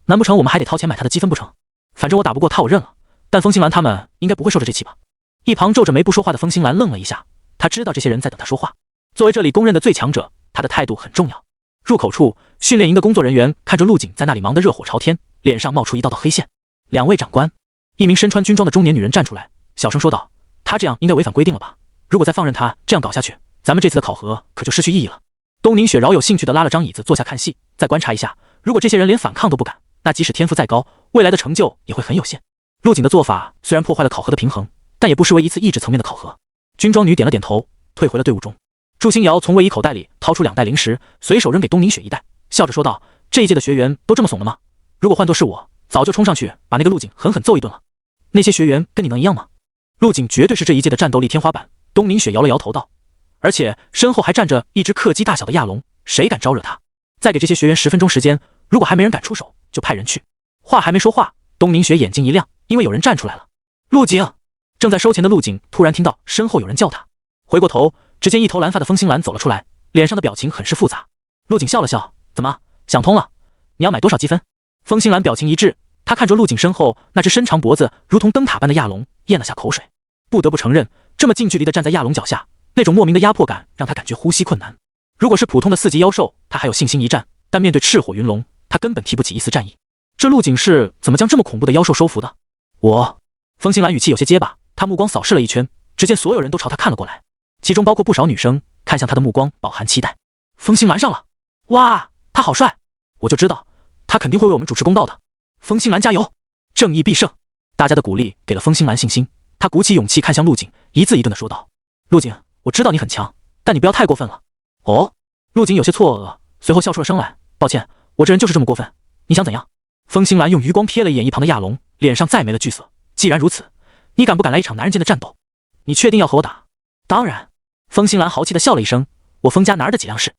难不成我们还得掏钱买他的积分不成？反正我打不过他，我认了。但风星兰他们应该不会受着这气吧？”一旁皱着眉不说话的风星兰愣了一下，他知道这些人在等他说话。作为这里公认的最强者，他的态度很重要。入口处，训练营的工作人员看着陆景在那里忙得热火朝天，脸上冒出一道道黑线。2位长官，一名身穿军装的中年女人站出来，小声说道：“他这样应该违反规定了吧？如果再放任他这样搞下去，咱们这次的考核可就失去意义了。”东宁雪饶有兴趣地拉了张椅子坐下看戏，再观察一下，如果这些人连反抗都不敢，那即使天赋再高，未来的成就也会很有限。陆景的做法虽然破坏了考核的平衡，但也不失为一次意志层面的考核。军装女点了点头，退回了队伍中。祝星瑶从卫衣口袋里掏出2袋零食，随手扔给东宁雪一袋，笑着说道：“这一届的学员都这么怂了吗？如果换作是我，早就冲上去把那个陆景狠狠揍一顿了。那些学员跟你能一样吗？”陆景绝对是这一届的战斗力天花板。东宁雪摇了摇头道：“而且身后还站着一只客机大小的亚龙，谁敢招惹他？再给这些学员10分钟时间，如果还没人敢出手，就派人去。”话还没说话，东宁雪眼睛一亮，因为有人站出来了。陆景！正在收钱的陆景突然听到身后有人叫他，回过头，只见一头蓝发的风星兰走了出来，脸上的表情很是复杂。陆景笑了笑：“怎么想通了？你要买多少积分？”风星兰表情一滞，他看着陆景身后那只伸长脖子如同灯塔般的亚龙，咽了下口水。不得不承认，这么近距离的站在亚龙脚下，那种莫名的压迫感让他感觉呼吸困难。如果是普通的4级妖兽，他还有信心一战，但面对赤火云龙，他根本提不起一丝战意。这陆景是怎么将这么恐怖的妖兽收服的？风星兰语气有些结巴，他目光扫视了一圈，只见所有人都朝他看了过来，其中包括不少女生，看向他的目光饱含期待。风星兰上了！哇，他好帅！我就知道他肯定会为我们主持公道的。风星兰加油，正义必胜！大家的鼓励给了风星兰信心，他鼓起勇气看向陆景，一字一顿地说道：“陆景，我知道你很强，但你不要太过分了。”哦，陆景有些错愕，随后笑出了声来：“抱歉，我这人就是这么过分，你想怎样？”风星兰用余光瞥了一眼一旁的亚龙，脸上再没了惧色。既然如此，你敢不敢来一场男人间的战斗？你确定要和我打？当然。风心兰豪气地笑了一声，我风家哪儿的几辆事？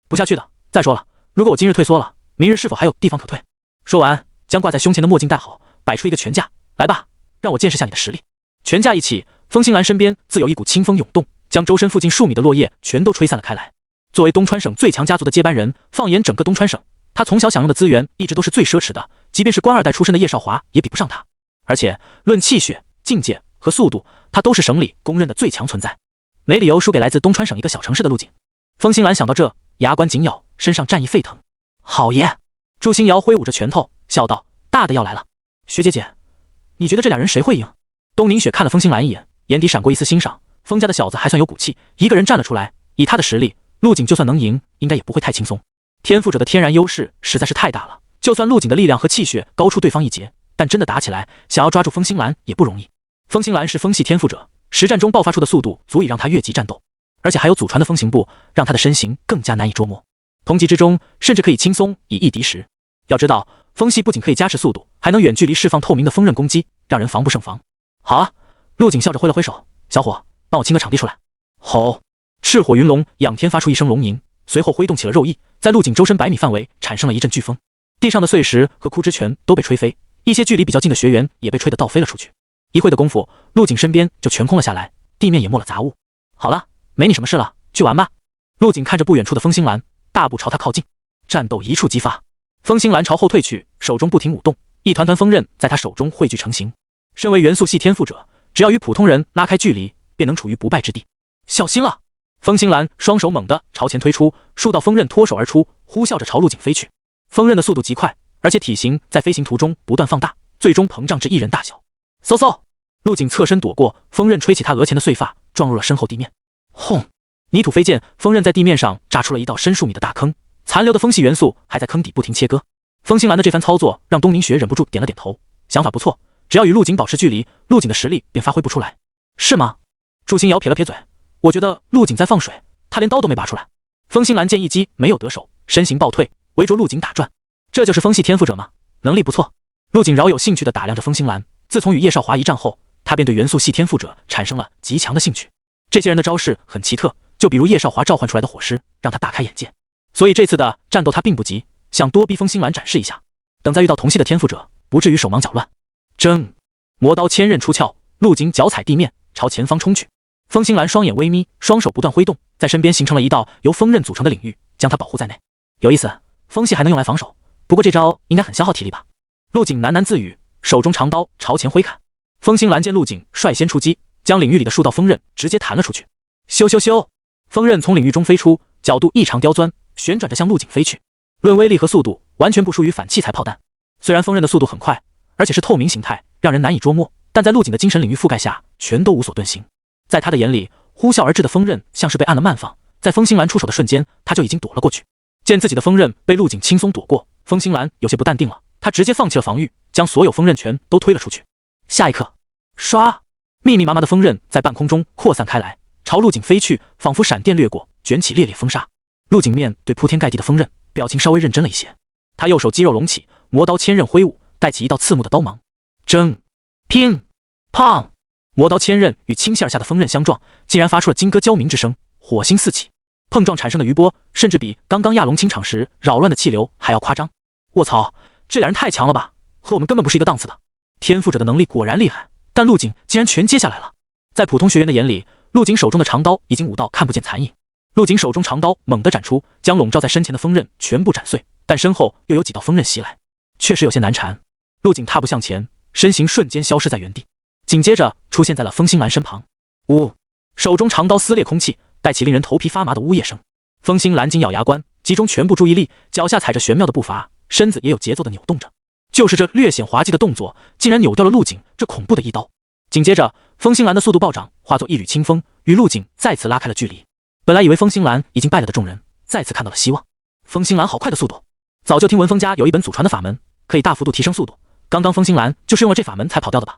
不下去的。再说了，如果我今日退缩了，明日是否还有地方可退？说完，将挂在胸前的墨镜戴好，摆出一个拳架。来吧，让我见识下你的实力。拳架一起，风心兰身边自有一股清风涌动，将周身附近数米的落叶全都吹散了开来。作为东川省最强家族的接班人，放眼整个东川省，他从小享用的资源一直都是最奢侈的，即便是官二代出身的叶少华也比不上他。而且论气血、境界和速度，他都是省里公认的最强存在，没理由输给来自东川省一个小城市的陆景。风心兰想到这，牙关紧咬，身上战意沸腾。好耶！祝星瑶挥舞着拳头，笑道：“大的要来了。学姐姐，你觉得这俩人谁会赢？”东宁雪看了风心兰一眼，眼底闪过一丝欣赏。风家的小子还算有骨气，一个人站了出来。以他的实力，陆景就算能赢，应该也不会太轻松。天赋者的天然优势实在是太大了，就算陆景的力量和气血高出对方一截，但真的打起来，想要抓住风心兰也不容易。风心兰是风系天赋者，实战中爆发出的速度足以让他越级战斗，而且还有祖传的风行步，让他的身形更加难以捉摸。同级之中，甚至可以轻松以一敌十。要知道，风系不仅可以加持速度，还能远距离释放透明的锋刃攻击，让人防不胜防。好啊！陆景笑着挥了挥手，小伙，帮我清个场地出来。吼！赤火云龙仰天发出一声龙吟，随后挥动起了肉翼，在陆景周身100米范围产生了一阵飓风，地上的碎石和枯枝全都被吹飞，一些距离比较近的学员也被吹得倒飞了出去。一会的功夫，陆景身边就全空了下来，地面也没了杂物。好了，没你什么事了，去玩吧。陆景看着不远处的风心兰，大步朝他靠近，战斗一触即发。风心兰朝后退去，手中不停舞动，一团团锋刃在他手中汇聚成型。身为元素系天赋者，只要与普通人拉开距离，便能处于不败之地。小心了！风心兰双手猛地朝前推出，数道锋刃脱手而出，呼啸着朝陆景飞去。锋刃的速度极快，而且体型在飞行途中不断放大，最终膨胀至一人大小。嗖嗖！陆景侧身躲过，锋刃吹起他额前的碎发，撞入了身后地面。轰！泥土飞溅，锋刃在地面上炸出了一道深数米的大坑，残留的风系元素还在坑底不停切割。风心兰的这番操作让东宁雪忍不住点了点头，想法不错，只要与陆景保持距离，陆景的实力便发挥不出来。是吗？祝星瑶撇了撇嘴，我觉得陆景在放水，他连刀都没拔出来。风心兰见一击没有得手，身形暴退，围着陆景打转。这就是风系天赋者吗？能力不错。陆景饶有兴趣地打量着风心兰，自从与叶少华一战后，他便对元素系天赋者产生了极强的兴趣。这些人的招式很奇特，就比如叶少华召唤出来的火狮，让他大开眼界。所以这次的战斗他并不急，想多逼风心兰展示一下，等再遇到同系的天赋者，不至于手忙脚乱。争！魔刀千刃出鞘，陆景脚踩地面朝前方冲去。风心兰双眼微眯，双手不断挥动，在身边形成了一道由锋刃组成的领域，将他保护在内。有意思，风系还能用来防守，不过这招应该很消耗体力吧？陆景喃喃自语，手中长刀朝前挥砍。风心兰见陆景率先出击，将领域里的数道锋刃直接弹了出去。咻咻咻！锋刃从领域中飞出，角度异常刁钻，旋转着向陆景飞去。论威力和速度，完全不输于反器材炮弹。虽然锋刃的速度很快，而且是透明形态，让人难以捉摸，但在陆景的精神领域覆盖下，全都无所遁形。在他的眼里，呼啸而至的锋刃像是被按了慢放，在风心兰出手的瞬间，他就已经躲了过去。见自己的锋刃被陆景轻松躲过，风心兰有些不淡定了，他直接放弃了防御，将所有锋刃全都推了出去。下一刻，唰，密密麻麻的锋刃在半空中扩散开来，朝陆景飞去，仿佛闪电掠过，卷起烈烈风沙。陆景面对铺天盖地的锋刃，表情稍微认真了一些。他右手肌肉隆起，魔刀千刃挥舞，带起一道刺目的刀芒。争！拼！砰！魔刀千刃与倾泻而下的锋刃相撞，竟然发出了金戈交鸣之声，火星四起。碰撞产生的余波，甚至比刚刚亚龙清场时扰乱的气流还要夸张。卧槽，这俩人太强了吧，和我们根本不是一个档次的。天赋者的能力果然厉害，但陆景竟然全接下来了。在普通学员的眼里，陆景手中的长刀已经舞到看不见残影。陆景手中长刀猛地斩出，将笼罩在身前的锋刃全部斩碎，但身后又有几道锋刃袭来，确实有些难缠。陆景踏步向前，身形瞬间消失在原地，紧接着出现在了风心兰身旁。呜！手中长刀撕裂空气，带起令人头皮发麻的呜咽声。风心兰紧咬牙关，集中全部注意力，脚下踩着玄妙的步伐，身子也有节奏的扭动着。就是这略显滑稽的动作，竟然扭掉了陆景这恐怖的一刀。紧接着，风心兰的速度暴涨，化作一缕清风，与陆景再次拉开了距离。本来以为风心兰已经败了的众人，再次看到了希望。风心兰好快的速度！早就听闻风家有一本祖传的法门，可以大幅度提升速度。刚刚风心兰就是用了这法门才跑掉的吧？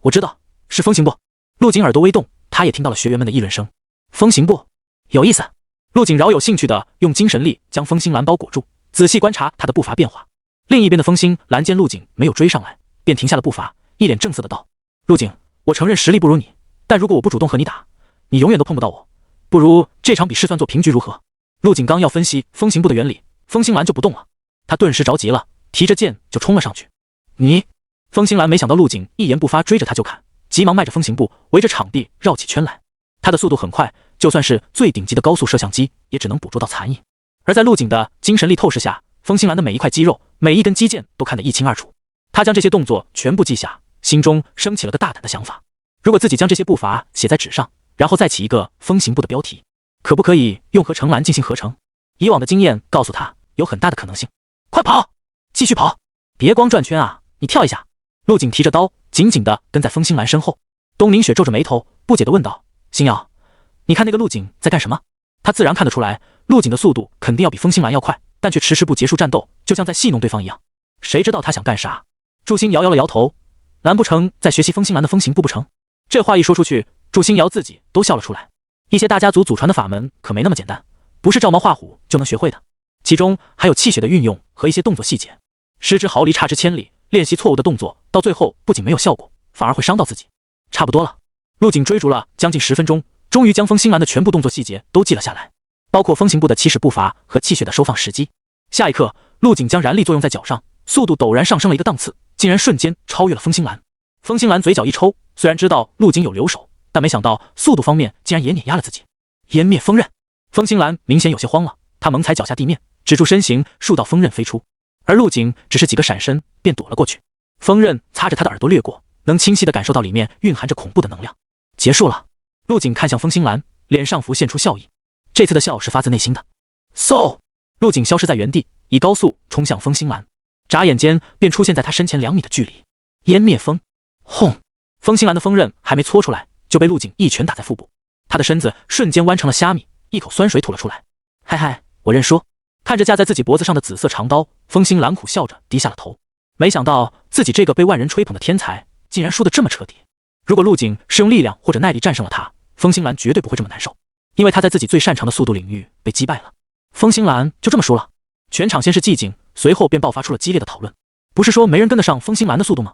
我知道，是风行步。陆景耳朵微动，他也听到了学员们的议论声。风行步，有意思。陆景饶有兴趣地用精神力将风心兰包裹住，仔细观察他的步伐变化。另一边的风心兰见陆景没有追上来，便停下了步伐，一脸正色的道：“陆景，我承认实力不如你，但如果我不主动和你打，你永远都碰不到我。不如这场比试算作平局如何？”陆景刚要分析风行步的原理，风兴兰就不动了，他顿时着急了，提着剑就冲了上去。你！风兴兰没想到陆景一言不发追着他就砍，急忙迈着风行步围着场地绕起圈来。他的速度很快，就算是最顶级的高速摄像机也只能捕捉到残影。而在陆景的精神力透视下，风兴兰的每一块肌肉、每一根肌腱都看得一清二楚。他将这些动作全部记下，心中升起了个大胆的想法：如果自己将这些步伐写在纸上，然后再起一个风行步的标题，可不可以用合成栏进行合成？以往的经验告诉他，有很大的可能性。快跑，继续跑，别光转圈啊，你跳一下。陆景提着刀，紧紧地跟在风兴兰身后。东宁雪皱着眉头，不解地问道：“星瑶，你看那个陆景在干什么？”他自然看得出来，陆景的速度肯定要比风兴兰要快，但却迟迟不结束战斗，就像在戏弄对方一样。谁知道他想干啥？祝星瑶摇了摇头，难不成在学习风兴兰的风行步不成？这话一说出去，祝星瑶自己都笑了出来。一些大家族祖传的法门可没那么简单，不是照猫画虎就能学会的，其中还有气血的运用和一些动作细节。失之毫厘，差之千里，练习错误的动作，到最后不仅没有效果，反而会伤到自己。差不多了，陆景追逐了将近10分钟，终于将风兴兰的全部动作细节都记了下来，包括风行步的起始步伐和气血的收放时机。下一刻，陆景将燃力作用在脚上，速度陡然上升了一个档次，竟然瞬间超越了风兴兰。风兴兰嘴角一抽，虽然知道陆景有留手，但没想到速度方面竟然也碾压了自己。湮灭锋刃，风兴兰明显有些慌了，他猛踩脚下地面，止住身形，数道锋刃飞出，而陆景只是几个闪身便躲了过去。锋刃擦着他的耳朵掠过，能清晰地感受到里面蕴含着恐怖的能量。结束了，陆景看向风兴兰，脸上浮现出笑意，这次的笑是发自内心的。嗖，陆景消失在原地，以高速冲向风兴兰，眨眼间便出现在他身前2米的距离。湮灭锋，轰！风兴兰的锋刃还没搓出来，就被陆景一拳打在腹部，他的身子瞬间弯成了虾米，一口酸水吐了出来。嗨嗨，我认输。看着架在自己脖子上的紫色长刀，风兴兰苦笑着低下了头。没想到自己这个被万人吹捧的天才，竟然输得这么彻底。如果陆景是用力量或者耐力战胜了他，风兴兰绝对不会这么难受，因为他在自己最擅长的速度领域被击败了。风兴兰就这么输了。全场先是寂静，随后便爆发出了激烈的讨论。不是说没人跟得上风兴兰的速度吗？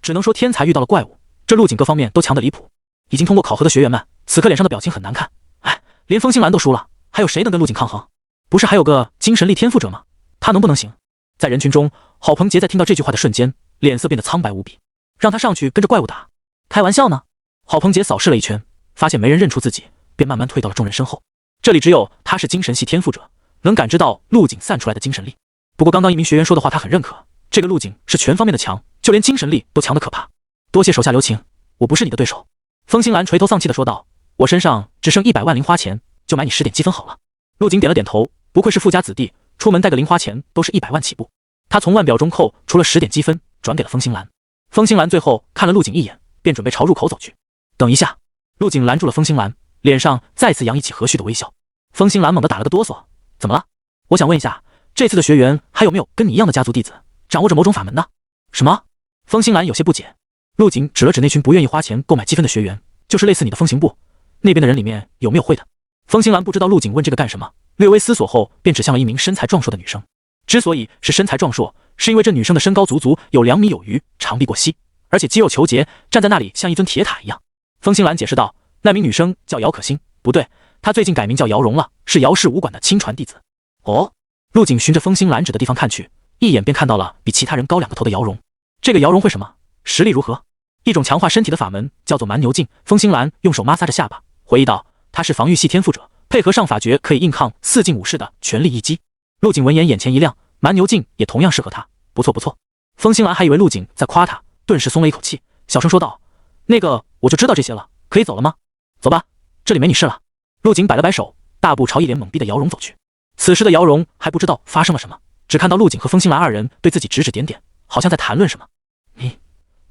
只能说天才遇到了怪物，这陆景各方面都强得离谱。已经通过考核的学员们，此刻脸上的表情很难看。哎，连风兴兰都输了，还有谁能跟陆景抗衡？不是还有个精神力天赋者吗？他能不能行？在人群中，郝鹏杰在听到这句话的瞬间，脸色变得苍白无比。让他上去跟着怪物打？开玩笑呢？郝鹏杰扫视了一圈，发现没人认出自己，便慢慢退到了众人身后。这里只有他是精神系天赋者，能感知到陆景散出来的精神力。不过刚刚一名学员说的话他很认可，这个陆景是全方面的强，就连精神力都强得可怕。多谢手下留情，我不是你的对手。风兴兰垂头丧气地说道，我身上只剩100万零花钱，就买你10点积分好了。陆景点了点头，不愧是富家子弟，出门带个零花钱都是100万起步。他从腕表中扣除了10点积分，转给了风兴兰。风兴兰最后看了陆景一眼，便准备朝入口走去。等一下，陆景拦住了风兴兰，脸上再次洋溢起和煦的微笑。风兴兰猛地打了个哆嗦，怎么了？我想问一下，这次的学员还有没有跟你一样的家族弟子，掌握着某种法门的？什么？风兴兰有些不解。陆景指了指那群不愿意花钱购买积分的学员，就是类似你的风行部，那边的人里面有没有会的？风兴兰不知道陆景问这个干什么，略微思索后便指向了一名身材壮硕的女生。之所以是身材壮硕，是因为这女生的身高足足有2米有余，长臂过膝，而且肌肉虬结，站在那里像一尊铁塔一样。风兴兰解释道，那名女生叫姚可欣，不对，她最近改名叫姚蓉了，是姚氏武馆的亲传弟子。哦，陆景循着风兴兰指的地方看去，一眼便看到了比其他人高2个头的姚蓉。这个姚蓉会什么？实力如何？一种强化身体的法门，叫做蛮牛劲。风兴兰用手摩挲着下巴，回忆道：“他是防御系天赋者，配合上法诀可以硬抗4进5式的全力一击。”陆景闻言眼前一亮，蛮牛劲也同样适合他，不错不错。风兴兰还以为陆景在夸他，顿时松了一口气，小声说道：“那个我就知道这些了，可以走了吗？”“走吧，这里没你事了。”陆景摆了摆手，大步朝一脸懵逼的姚蓉走去。此时的姚蓉还不知道发生了什么，只看到陆景和风兴兰2人对自己指指点点，好像在谈论什么。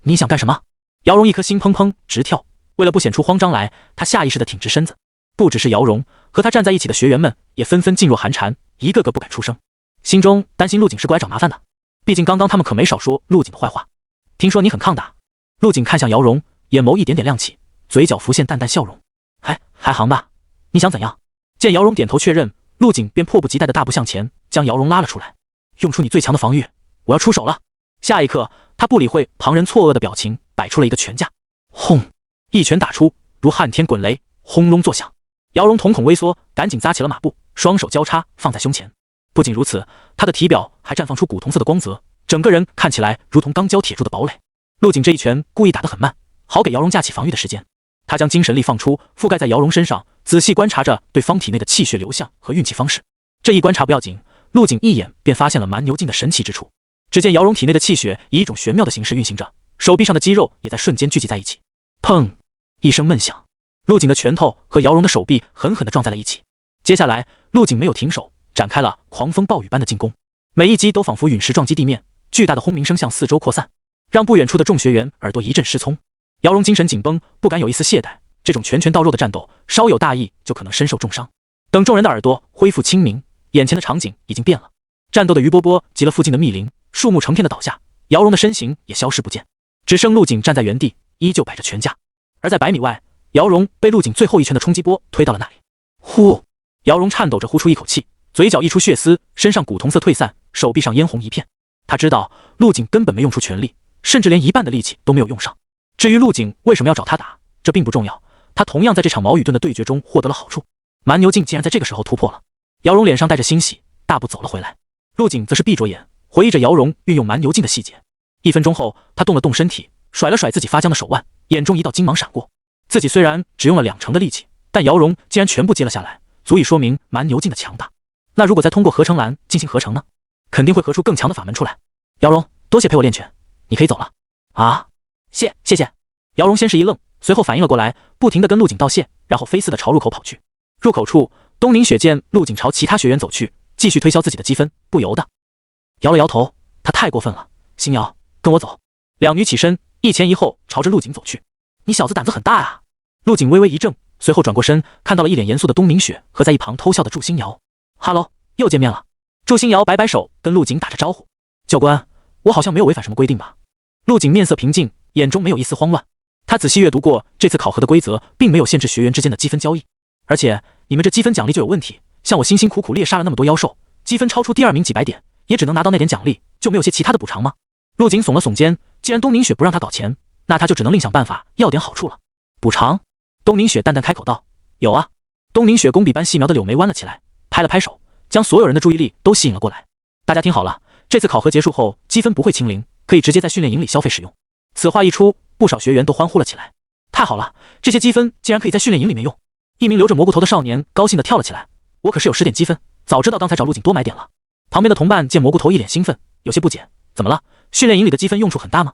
你想干什么？姚蓉一颗心砰砰直跳，为了不显出慌张来，她下意识地挺直身子。不只是姚蓉，和她站在一起的学员们也纷纷噤若寒蝉，一个个不敢出声，心中担心陆景是过来找麻烦的。毕竟刚刚他们可没少说陆景的坏话。听说你很抗打。陆景看向姚蓉，眼眸一点点亮起，嘴角浮现淡淡笑容。还行吧，你想怎样？见姚蓉点头确认，陆景便迫不及待地大步向前，将姚蓉拉了出来。用出你最强的防御，我要出手了。下一刻，他不理会旁人错愕的表情，摆出了一个拳架，轰，一拳打出，如撼天滚雷，轰隆作响。姚荣瞳孔微缩，赶紧扎起了马步，双手交叉放在胸前。不仅如此，他的体表还绽放出古铜色的光泽，整个人看起来如同钢胶铁铸的堡垒。陆景这一拳故意打得很慢，好给姚荣架起防御的时间。他将精神力放出，覆盖在姚荣身上，仔细观察着对方体内的气血流向和运气方式。这一观察不要紧，陆景一眼便发现了蛮牛劲的神奇之处。只见姚荣体内的气血以一种玄妙的形式运行着，手臂上的肌肉也在瞬间聚集在一起。砰！一声闷响，陆景的拳头和姚荣的手臂狠狠地撞在了一起。接下来，陆景没有停手，展开了狂风暴雨般的进攻，每一击都仿佛陨石撞击地面，巨大的轰鸣声向四周扩散，让不远处的众学员耳朵一阵失聪。姚荣精神紧绷，不敢有一丝懈怠，这种拳拳到肉的战斗，稍有大意就可能身受重伤。等众人的耳朵恢复清明，眼前的场景已经变了。战斗的余波波及了附近的密林，树木成片的倒下，姚荣的身形也消失不见，只剩陆景站在原地，依旧摆着拳架。而在100米外，姚荣被陆景最后一拳的冲击波推到了那里。呼！姚荣颤抖着呼出一口气，嘴角溢出血丝，身上古铜色退散，手臂上嫣红一片。他知道陆景根本没用出全力，甚至连一半的力气都没有用上。至于陆景为什么要找他打，这并不重要，他同样在这场矛与盾的对决中获得了好处。蛮牛劲竟然在这个时候突破了。姚荣脸上带着欣喜，大步走了回来。陆景则是闭着眼，回忆着姚荣运用蛮牛劲的细节。1分钟后，他动了动身体，甩了甩自己发僵的手腕，眼中一道金芒闪过。自己虽然只用了2成的力气，但姚荣竟然全部接了下来，足以说明蛮牛劲的强大。那如果再通过合成蓝进行合成呢？肯定会合出更强的法门出来。姚荣，多谢陪我练拳，你可以走了。啊，谢谢。姚荣先是一愣，随后反应了过来，不停地跟陆景道谢，然后飞似的朝入口跑去。入口处，东宁雪见陆景朝其他学员走去，继续推销自己的积分，不由得摇了摇头，他太过分了。星瑶，跟我走。两女起身，一前一后朝着陆景走去。你小子胆子很大啊！陆景微微一怔，随后转过身，看到了一脸严肃的东宁雪和在一旁偷笑的祝星瑶。哈喽，又见面了。祝星瑶摆摆手，跟陆景打着招呼。教官，我好像没有违反什么规定吧？陆景面色平静，眼中没有一丝慌乱。他仔细阅读过这次考核的规则，并没有限制学员之间的积分交易。而且你们这积分奖励就有问题，像我辛辛苦苦猎杀了那么多妖兽，积分超出第2名几百点，也只能拿到那点奖励，就没有些其他的补偿吗？陆景耸了耸肩，既然东宁雪不让他搞钱，那他就只能另想办法要点好处了。补偿？东宁雪淡淡开口道。有啊。东宁雪工笔般细描的柳眉弯了起来，拍了拍手，将所有人的注意力都吸引了过来。大家听好了，这次考核结束后，积分不会清零，可以直接在训练营里消费使用。此话一出，不少学员都欢呼了起来。太好了，这些积分竟然可以在训练营里面用。一名留着蘑菇头的少年高兴地跳了起来。我可是有10点积分，早知道刚才找陆景多买点了。旁边的同伴见蘑菇头一脸兴奋，有些不解，怎么了？训练营里的积分用处很大吗？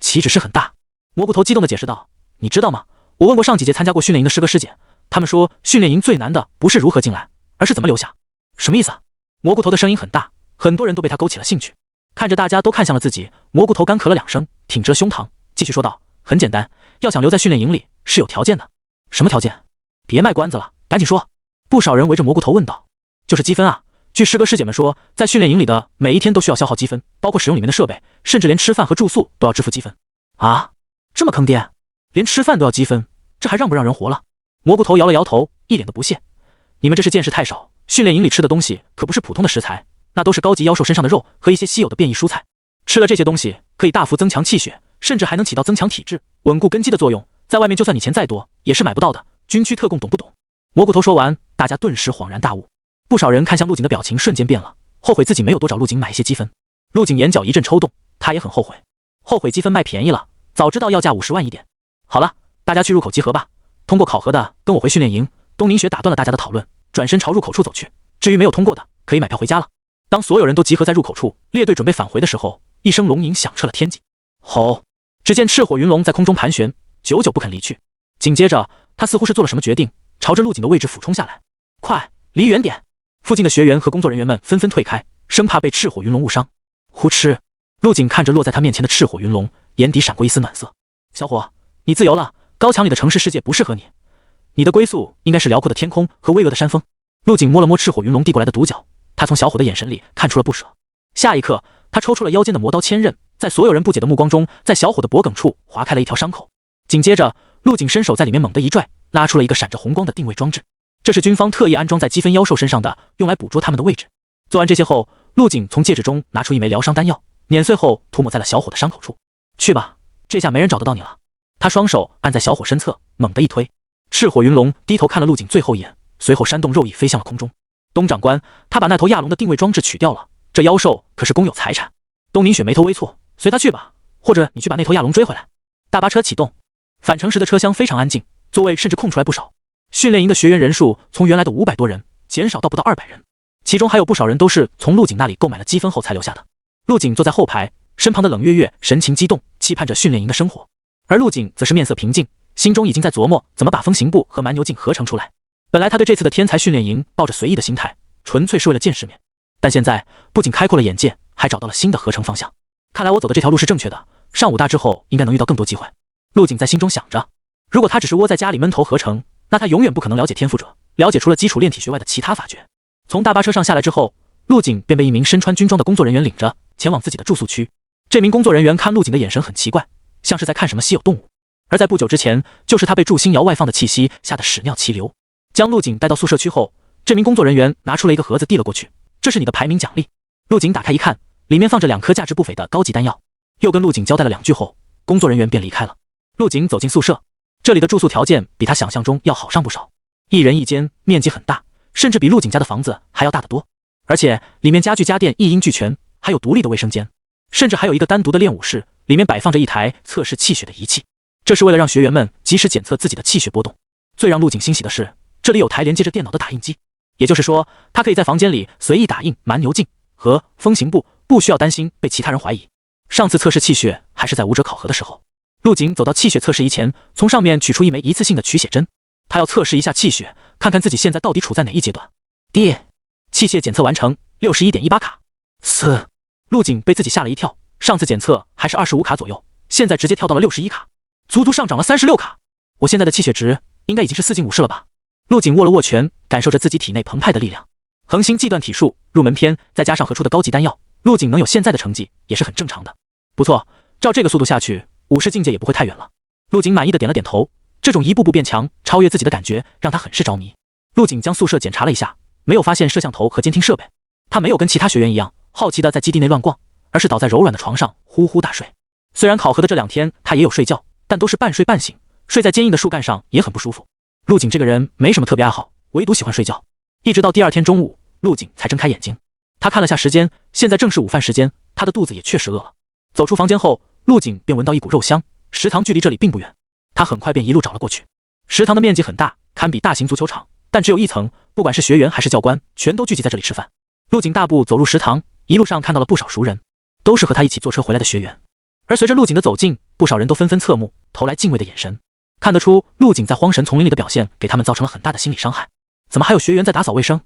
岂止是很大。蘑菇头激动地解释道，你知道吗？我问过上几届参加过训练营的师哥师姐，他们说训练营最难的不是如何进来，而是怎么留下。什么意思啊？蘑菇头的声音很大，很多人都被他勾起了兴趣。看着大家都看向了自己，蘑菇头干咳了2声，挺直了胸膛，继续说道，很简单，要想留在训练营里是有条件的。什么条件？别卖关子了，赶紧说。不少人围着蘑菇头问道。就是积分啊，据师哥师姐们说，在训练营里的每一天都需要消耗积分，包括使用里面的设备，甚至连吃饭和住宿都要支付积分。啊，这么坑爹，连吃饭都要积分，这还让不让人活了？蘑菇头摇了摇头，一脸的不屑。你们这是见识太少，训练营里吃的东西可不是普通的食材，那都是高级妖兽身上的肉和一些稀有的变异蔬菜。吃了这些东西可以大幅增强气血，甚至还能起到增强体质、稳固根基的作用，在外面就算你钱再多也是买不到的。军区特供懂不懂？蘑菇头说完，大家顿时恍然大悟。不少人看向陆景的表情瞬间变了，后悔自己没有多找陆景买一些积分。陆景眼角一阵抽动，他也很后悔，后悔积分卖便宜了，早知道要价50万一点。好了，大家去入口集合吧，通过考核的跟我回训练营。东宁雪打断了大家的讨论，转身朝入口处走去。至于没有通过的，可以买票回家了。当所有人都集合在入口处，列队准备返回的时候，一声龙吟响彻了天际。吼！只见赤火云龙在空中盘旋，久久不肯离去。紧接着，他似乎是做了什么决定，朝着陆景的位置俯冲下来。快，离远点！附近的学员和工作人员们纷纷退开，生怕被赤火云龙误伤。呼哧！陆景看着落在他面前的赤火云龙，眼底闪过一丝暖色。小伙，你自由了，高墙里的城市世界不适合你，你的归宿应该是辽阔的天空和巍峨的山峰。陆景摸了摸赤火云龙递过来的独角，他从小伙的眼神里看出了不舍。下一刻，他抽出了腰间的魔刀千刃，在所有人不解的目光中，在小伙的脖颈处划开了一条伤口。紧接着，陆景伸手在里面猛地一拽，拉出了一个闪着红光的定位装置。这是军方特意安装在积分妖兽身上的，用来捕捉他们的位置。做完这些后，陆景从戒指中拿出一枚疗伤丹药，碾碎后涂抹在了小伙的伤口处。去吧，这下没人找得到你了。他双手按在小伙身侧，猛地一推，赤火云龙低头看了陆景最后一眼，随后扇动肉翼飞向了空中。东长官，他把那头亚龙的定位装置取掉了，这妖兽可是公有财产。东明雪眉头微蹙，随他去吧，或者你去把那头亚龙追回来。大巴车启动，返程时的车厢非常安静，座位甚至空出来不少。训练营的学员人数从原来的500多人减少到不到200人，其中还有不少人都是从陆景那里购买了积分后才留下的。陆景坐在后排，身旁的冷月月神情激动，期盼着训练营的生活，而陆景则是面色平静，心中已经在琢磨怎么把风行部和蛮牛镜合成出来。本来他对这次的天才训练营抱着随意的心态，纯粹是为了见世面，但现在不仅开阔了眼界，还找到了新的合成方向。看来我走的这条路是正确的，上武大之后应该能遇到更多机会。陆景在心中想着，如果他只是窝在家里闷头合成，那他永远不可能了解天赋者，了解除了基础炼体学外的其他法诀。从大巴车上下来之后，陆景便被一名身穿军装的工作人员领着前往自己的住宿区。这名工作人员看陆景的眼神很奇怪，像是在看什么稀有动物。而在不久之前，就是他被祝星瑶外放的气息吓得屎尿齐流。将陆景带到宿舍区后，这名工作人员拿出了一个盒子递了过去，这是你的排名奖励。陆景打开一看，里面放着2颗价值不菲的高级丹药。又跟陆景交代了2句后，工作人员便离开了。陆景走进宿舍，这里的住宿条件比他想象中要好上不少，一人一间，面积很大，甚至比陆景家的房子还要大得多。而且里面家具家电一应俱全，还有独立的卫生间，甚至还有一个单独的练武室，里面摆放着一台测试气血的仪器，这是为了让学员们及时检测自己的气血波动。最让陆景欣喜的是，这里有台连接着电脑的打印机，也就是说，他可以在房间里随意打印蛮牛镜和风行部，不需要担心被其他人怀疑。上次测试气血还是在武者考核的时候，陆景走到气血测试仪前，从上面取出一枚一次性的取血针，他要测试一下气血，看看自己现在到底处在哪一阶段。气血检测完成 61.18 卡。陆景被自己吓了一跳，上次检测还是25卡左右，现在直接跳到了61卡，足足上涨了36卡。我现在的气血值应该已经是4进武士了吧？陆景握了握拳，感受着自己体内澎湃的力量。恒星纪断体术入门篇，再加上合出的高级丹药，陆景能有现在的成绩也是很正常的。不错，照这个速度下去，武士境界也不会太远了。陆景满意的点了点头，这种一步步变强，超越自己的感觉让他很是着迷。陆景将宿舍检查了一下，没有发现摄像头和监听设备。他没有跟其他学员一样好奇的在基地内乱逛，而是倒在柔软的床上呼呼大睡。虽然考核的这2天他也有睡觉，但都是半睡半醒，睡在坚硬的树干上也很不舒服。陆景这个人没什么特别爱好，唯独喜欢睡觉。一直到第2天中午，陆景才睁开眼睛。他看了下时间，现在正是午饭时间，他的肚子也确实饿了。走出房间后，陆景便闻到一股肉香，食堂距离这里并不远，他很快便一路找了过去。食堂的面积很大，堪比大型足球场，但只有1层，不管是学员还是教官，全都聚集在这里吃饭。陆景大步走入食堂，一路上看到了不少熟人，都是和他一起坐车回来的学员。而随着陆景的走近，不少人都纷纷侧目，投来敬畏的眼神。看得出，陆景在荒神丛林里的表现给他们造成了很大的心理伤害。怎么还有学员在打扫卫生？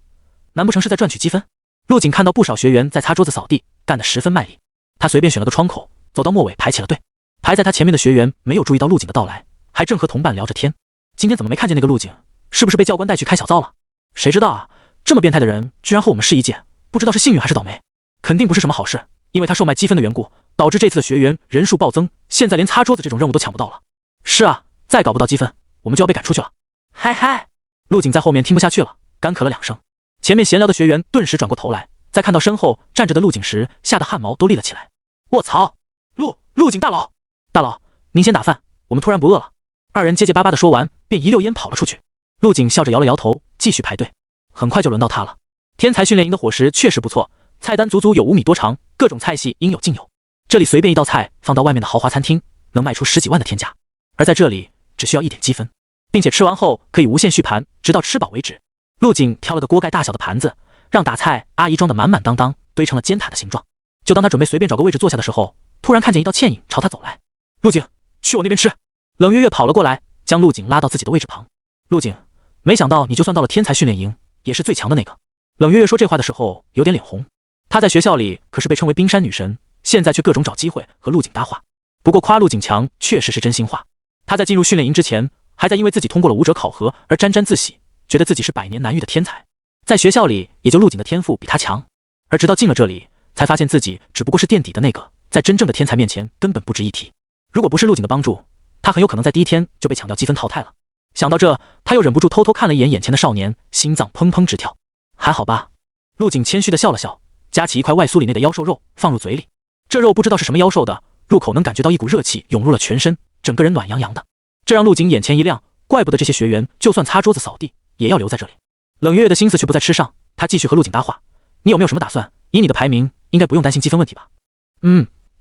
难不成是在赚取积分？陆景看到不少学员在擦桌子扫地，干得十分卖力。他随便选了个窗口，走到末尾排起了队。排在他前面的学员没有注意到陆景的到来，还正和同伴聊着天。今天怎么没看见那个陆景？是不是被教官带去开小灶了？谁知道啊，这么变态的人居然和我们是一届，不知道是幸运还是倒霉。肯定不是什么好事，因为他售卖积分的缘故，导致这次的学员人数暴增，现在连擦桌子这种任务都抢不到了。是啊，再搞不到积分，我们就要被赶出去了。嗨嗨，陆景在后面听不下去了，干咳了2声。前面闲聊的学员顿时转过头来，在看到身后站着的陆景时，吓得汗毛都立了起来。卧槽，陆景大佬，您先打饭，我们突然不饿了。2人结结巴巴的说完，便一溜烟跑了出去。陆景笑着摇了摇头，继续排队。很快就轮到他了。天才训练营的伙食确实不错，菜单足足有5米多长，各种菜系应有尽有。这里随便一道菜放到外面的豪华餐厅，能卖出10几万的天价，而在这里只需要1点积分，并且吃完后可以无限续盘，直到吃饱为止。陆景挑了个锅盖大小的盘子，让打菜阿姨装得满满当当，堆成了尖塔的形状。就当他准备随便找个位置坐下的时候，突然看见一道倩影朝他走来。陆景，去我那边吃。冷月月跑了过来，将陆景拉到自己的位置旁。陆景，没想到你就算到了天才训练营，也是最强的那个。冷月月说这话的时候有点脸红，她在学校里可是被称为冰山女神，现在却各种找机会和陆景搭话。不过夸陆景强确实是真心话。他在进入训练营之前，还在因为自己通过了武者考核而沾沾自喜，觉得自己是百年难遇的天才。在学校里，也就陆景的天赋比他强，而直到进了这里，才发现自己只不过是垫底的那个，在真正的天才面前根本不值一提。如果不是陆景的帮助，他很有可能在第1天就被抢掉积分淘汰了。想到这，他又忍不住偷偷看了一眼眼前的少年，心脏砰砰直跳。还好吧？陆景谦虚的笑了笑，夹起一块外酥里内的妖兽肉放入嘴里。这肉不知道是什么妖兽的，入口能感觉到一股热气涌入了全身，整个人暖洋洋的，这让陆景眼前一亮，怪不得这些学员就算擦桌子扫地也要留在这里。冷月月的心思却不在吃上，他继续和陆景搭话：“你有没有什么打算？以你的排名，应该不用担心积分问题吧？”“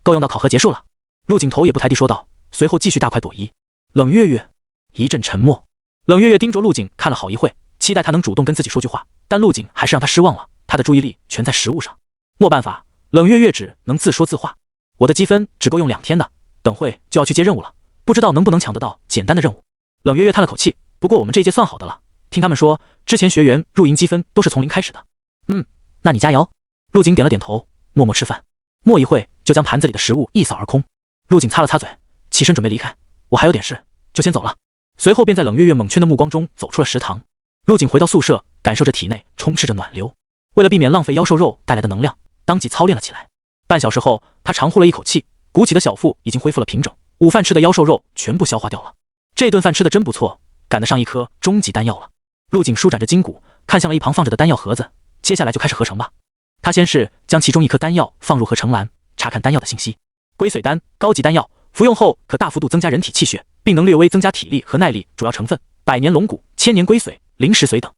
够用到考核结束了。”陆景头也不抬地说道，随后继续大快朵颐。冷月月一阵沉默，冷月月盯着陆景看了好一会，期待他能主动跟自己说句话，但陆景还是让他失望了，他的注意力全在食物上。没办法，冷月月只能自说自话：“我的积分只够用2天的，等会就要去接任务了，不知道能不能抢得到简单的任务。”冷月月叹了口气：“不过我们这一届算好的了，听他们说之前学员入营积分都是从0开始的。”“那你加油。”陆景点了点头，默默吃饭，没一会就将盘子里的食物一扫而空。陆景擦了擦嘴，起身准备离开：“我还有点事，就先走了。”随后便在冷月月猛圈的目光中走出了食堂。陆景回到宿舍，感受着体内充斥着暖流，为了避免浪费妖兽肉带来的能量，当即操练了起来。半小时后，他长呼了一口气，鼓起的小腹已经恢复了平整，午饭吃的妖兽肉全部消化掉了。这顿饭吃的真不错，赶得上一颗终极丹药了。陆景舒展着筋骨，看向了一旁放着的丹药盒子，接下来就开始合成吧。他先是将其中一颗丹药放入合成篮，查看丹药的信息。龟髓丹，高级丹药，服用后可大幅度增加人体气血，并能略微增加体力和耐力。主要成分：百年龙骨、千年龟髓、灵石髓等，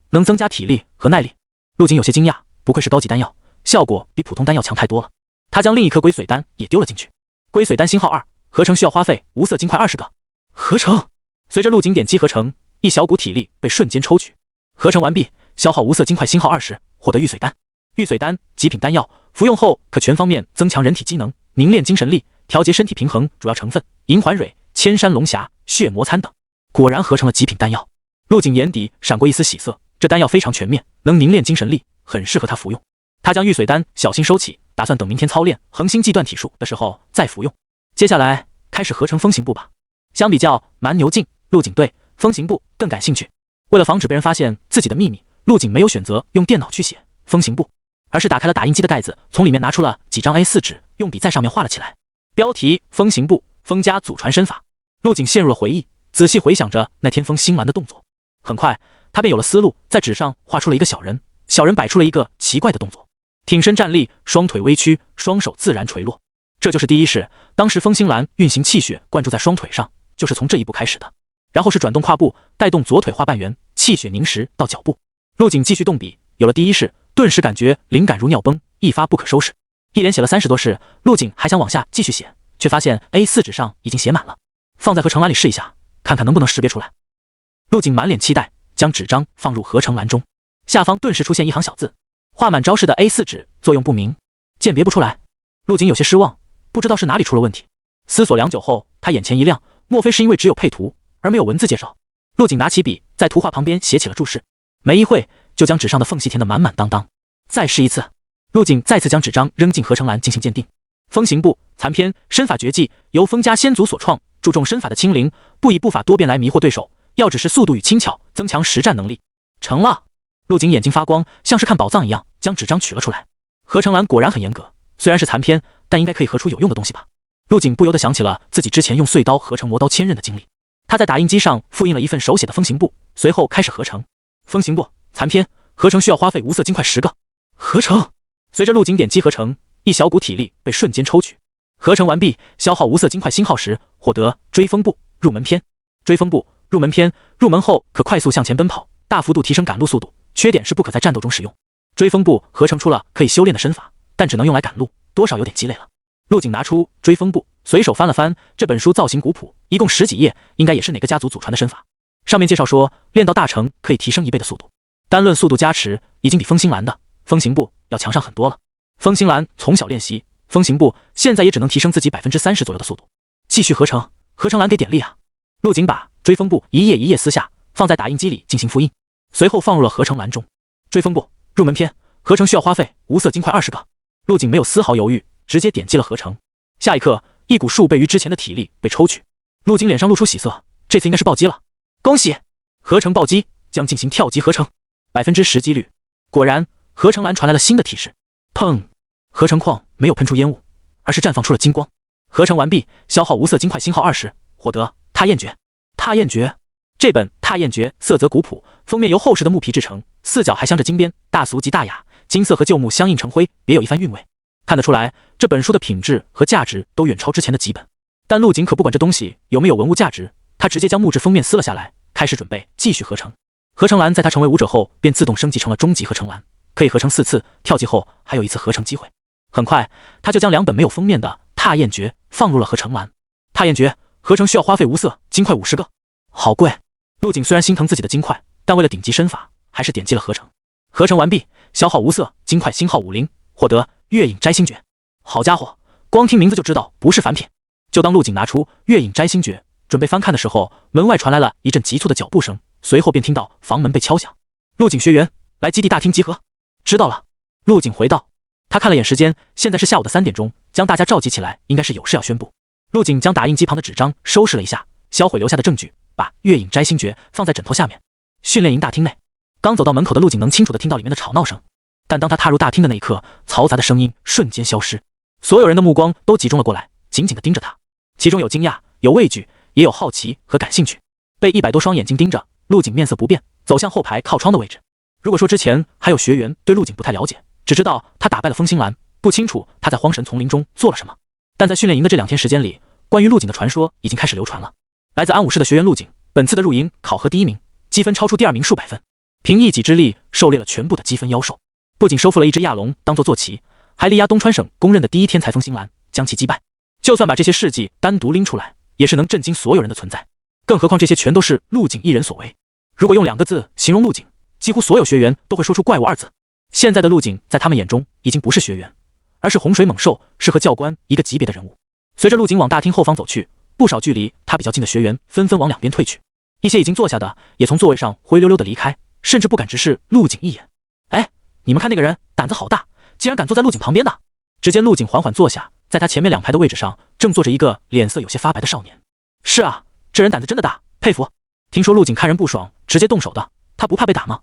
能增加体力和耐力。陆景有些惊讶，不愧是高级丹药，效果比普通丹药强太多了。他将另一颗龟髓丹也丢了进去。龟髓丹星号2，合成需要花费无色金块20个。合成，随着陆景点击合成，一小股体力被瞬间抽取。合成完毕，消耗无色金块星号20，获得玉髓丹。玉髓丹，极品丹药，服用后可全方面增强人体机能，凝练精神力，调节身体平衡。主要成分：银环蕊、千山龙霞、血魔参等。果然合成了极品丹药。陆景眼底闪过一丝喜色，这丹药非常全面，能凝练精神力，很适合他服用。他将玉髓丹小心收起，打算等明天操练恒星际断体术的时候再服用。接下来开始合成风行步吧。相比较蛮牛镜，陆景对风行步更感兴趣。为了防止被人发现自己的秘密，陆景没有选择用电脑去写风行步，而是打开了打印机的盖子，从里面拿出了几张 A4 纸，用笔在上面画了起来。标题：风行步，风家祖传身法。陆景陷入了回忆，仔细回想着那天风星丸的动作。很快他便有了思路，在纸上画出了一个小人，小人摆出了一个奇怪的动作，挺身站立，双腿微曲，双手自然垂落。这就是第一式，当时风星兰运行气血灌注在双腿上，就是从这一步开始的。然后是转动胯部，带动左腿画半圆，气血凝实到脚部。陆景继续动笔，有了第一式，顿时感觉灵感如尿崩，一发不可收拾。一连写了30多式，陆景还想往下继续写，却发现 A4 纸上已经写满了，放在合成篮里试一下，看看能不能识别出来。陆景满脸期待，将纸张放入合成篮中，下方顿时出现一行小字：画满招式的 A4 纸作用不明，鉴别不出来。陆景有些失望，不知道是哪里出了问题。思索良久后，他眼前一亮，莫非是因为只有配图而没有文字介绍？陆景拿起笔，在图画旁边写起了注释，没一会就将纸上的缝隙填得满满当当。再试一次，陆景再次将纸张扔进合成篮进行鉴定。风行步，残篇，身法绝技，由风家先祖所创，注重身法的轻灵，不以步法多变来迷惑对手，要只是速度与轻巧，增强实战能力。成了！陆景眼睛发光，像是看宝藏一样，将纸张取了出来。合成篮果然很严格，虽然是残篇，但应该可以合出有用的东西吧？陆景不由得想起了自己之前用碎刀合成魔刀千刃的经历。他在打印机上复印了一份手写的风行步，随后开始合成。风行步，残篇，合成需要花费无色金块10个。合成！随着陆景点击合成，一小股体力被瞬间抽取。合成完毕，消耗无色金块星号10，获得追风步入门篇。追风步入门篇，入门后可快速向前奔跑，大幅度提升赶路速度，缺点是不可在战斗中使用。追风步合成出了可以修炼的身法，但只能用来赶路，多少有点鸡肋了。陆景拿出追风步，随手翻了翻这本书，造型古朴，一共10几页，应该也是哪个家族祖传的身法。上面介绍说，练到大成可以提升1倍的速度，单论速度加持，已经比风星兰的风行步要强上很多了。风星兰从小练习风行步，现在也只能提升自己30%左右的速度。继续合成，合成栏给点力啊！陆景把追风步一页一页撕下，放在打印机里进行复印，随后放入了合成栏中。追风步入门篇，合成需要花费无色金块20个。陆景没有丝毫犹豫，直接点击了合成。下一刻，一股数倍于之前的体力被抽取。陆景脸上露出喜色，这次应该是暴击了。恭喜！合成暴击将进行跳级合成，10%几率。果然，合成栏传来了新的提示。砰！合成矿没有喷出烟雾，而是绽放出了金光。合成完毕，消耗无色金块星号20，获得踏焰诀。踏焰诀，这本踏焰诀色泽古朴，封面由厚实的木皮制成，四角还镶着金边，大俗及大雅，金色和旧木相映成辉，别有一番韵味。看得出来，这本书的品质和价值都远超之前的几本。但陆景可不管这东西有没有文物价值，他直接将木质封面撕了下来，开始准备继续合成。合成栏在他成为武者后便自动升级成了终极合成栏，可以合成4次，跳级后还有1次合成机会。很快，他就将2本没有封面的踏焰诀放入了合成栏。踏焰诀合成需要花费无色金块50个，好贵。陆景虽然心疼自己的金块，但为了顶级身法，还是点击了合成。合成完毕，消耗无色金块星号50，获得月影摘星诀。好家伙，光听名字就知道不是凡品。就当陆景拿出月影摘星诀准备翻看的时候，门外传来了一阵急促的脚步声，随后便听到房门被敲响。陆景学员来基地大厅集合。知道了。陆景回道。他看了眼时间，现在是下午的3点钟，将大家召集起来，应该是有事要宣布。陆景将打印机旁的纸张收拾了一下，销毁留下的证据，把月影摘星诀放在枕头下面。训练营大厅内，刚走到门口的陆景能清楚地听到里面的吵闹声，但当他踏入大厅的那一刻，嘈杂的声音瞬间消失，所有人的目光都集中了过来，紧紧地盯着他，其中有惊讶，有畏惧，也有好奇和感兴趣。被100多双眼睛盯着，陆景面色不变，走向后排靠窗的位置。如果说之前还有学员对陆景不太了解，只知道他打败了风星兰，不清楚他在荒神丛林中做了什么，但在训练营的这2天时间里，关于陆景的传说已经开始流传了。来自安武市的学员陆景，本次的入营考核第1名，积分超出第2名数百分，凭一己之力狩猎了全部的积分妖兽，不仅收复了一只亚龙当做坐骑，还力压东川省公认的第1天才风星兰，将其击败。就算把这些事迹单独拎出来，也是能震惊所有人的存在，更何况这些全都是陆景一人所为。如果用2个字形容陆景，几乎所有学员都会说出怪物2字。现在的陆景在他们眼中已经不是学员，而是洪水猛兽，是和教官一个级别的人物。随着陆景往大厅后方走去，不少距离他比较近的学员纷纷往两边退去，一些已经坐下的也从座位上灰溜溜的离开，甚至不敢直视陆景一眼。哎，你们看那个人胆子好大，竟然敢坐在陆景旁边的。只见陆景缓缓坐下，在他前面2排的位置上正坐着一个脸色有些发白的少年。是啊，这人胆子真的大，佩服。听说陆景看人不爽直接动手的，他不怕被打吗？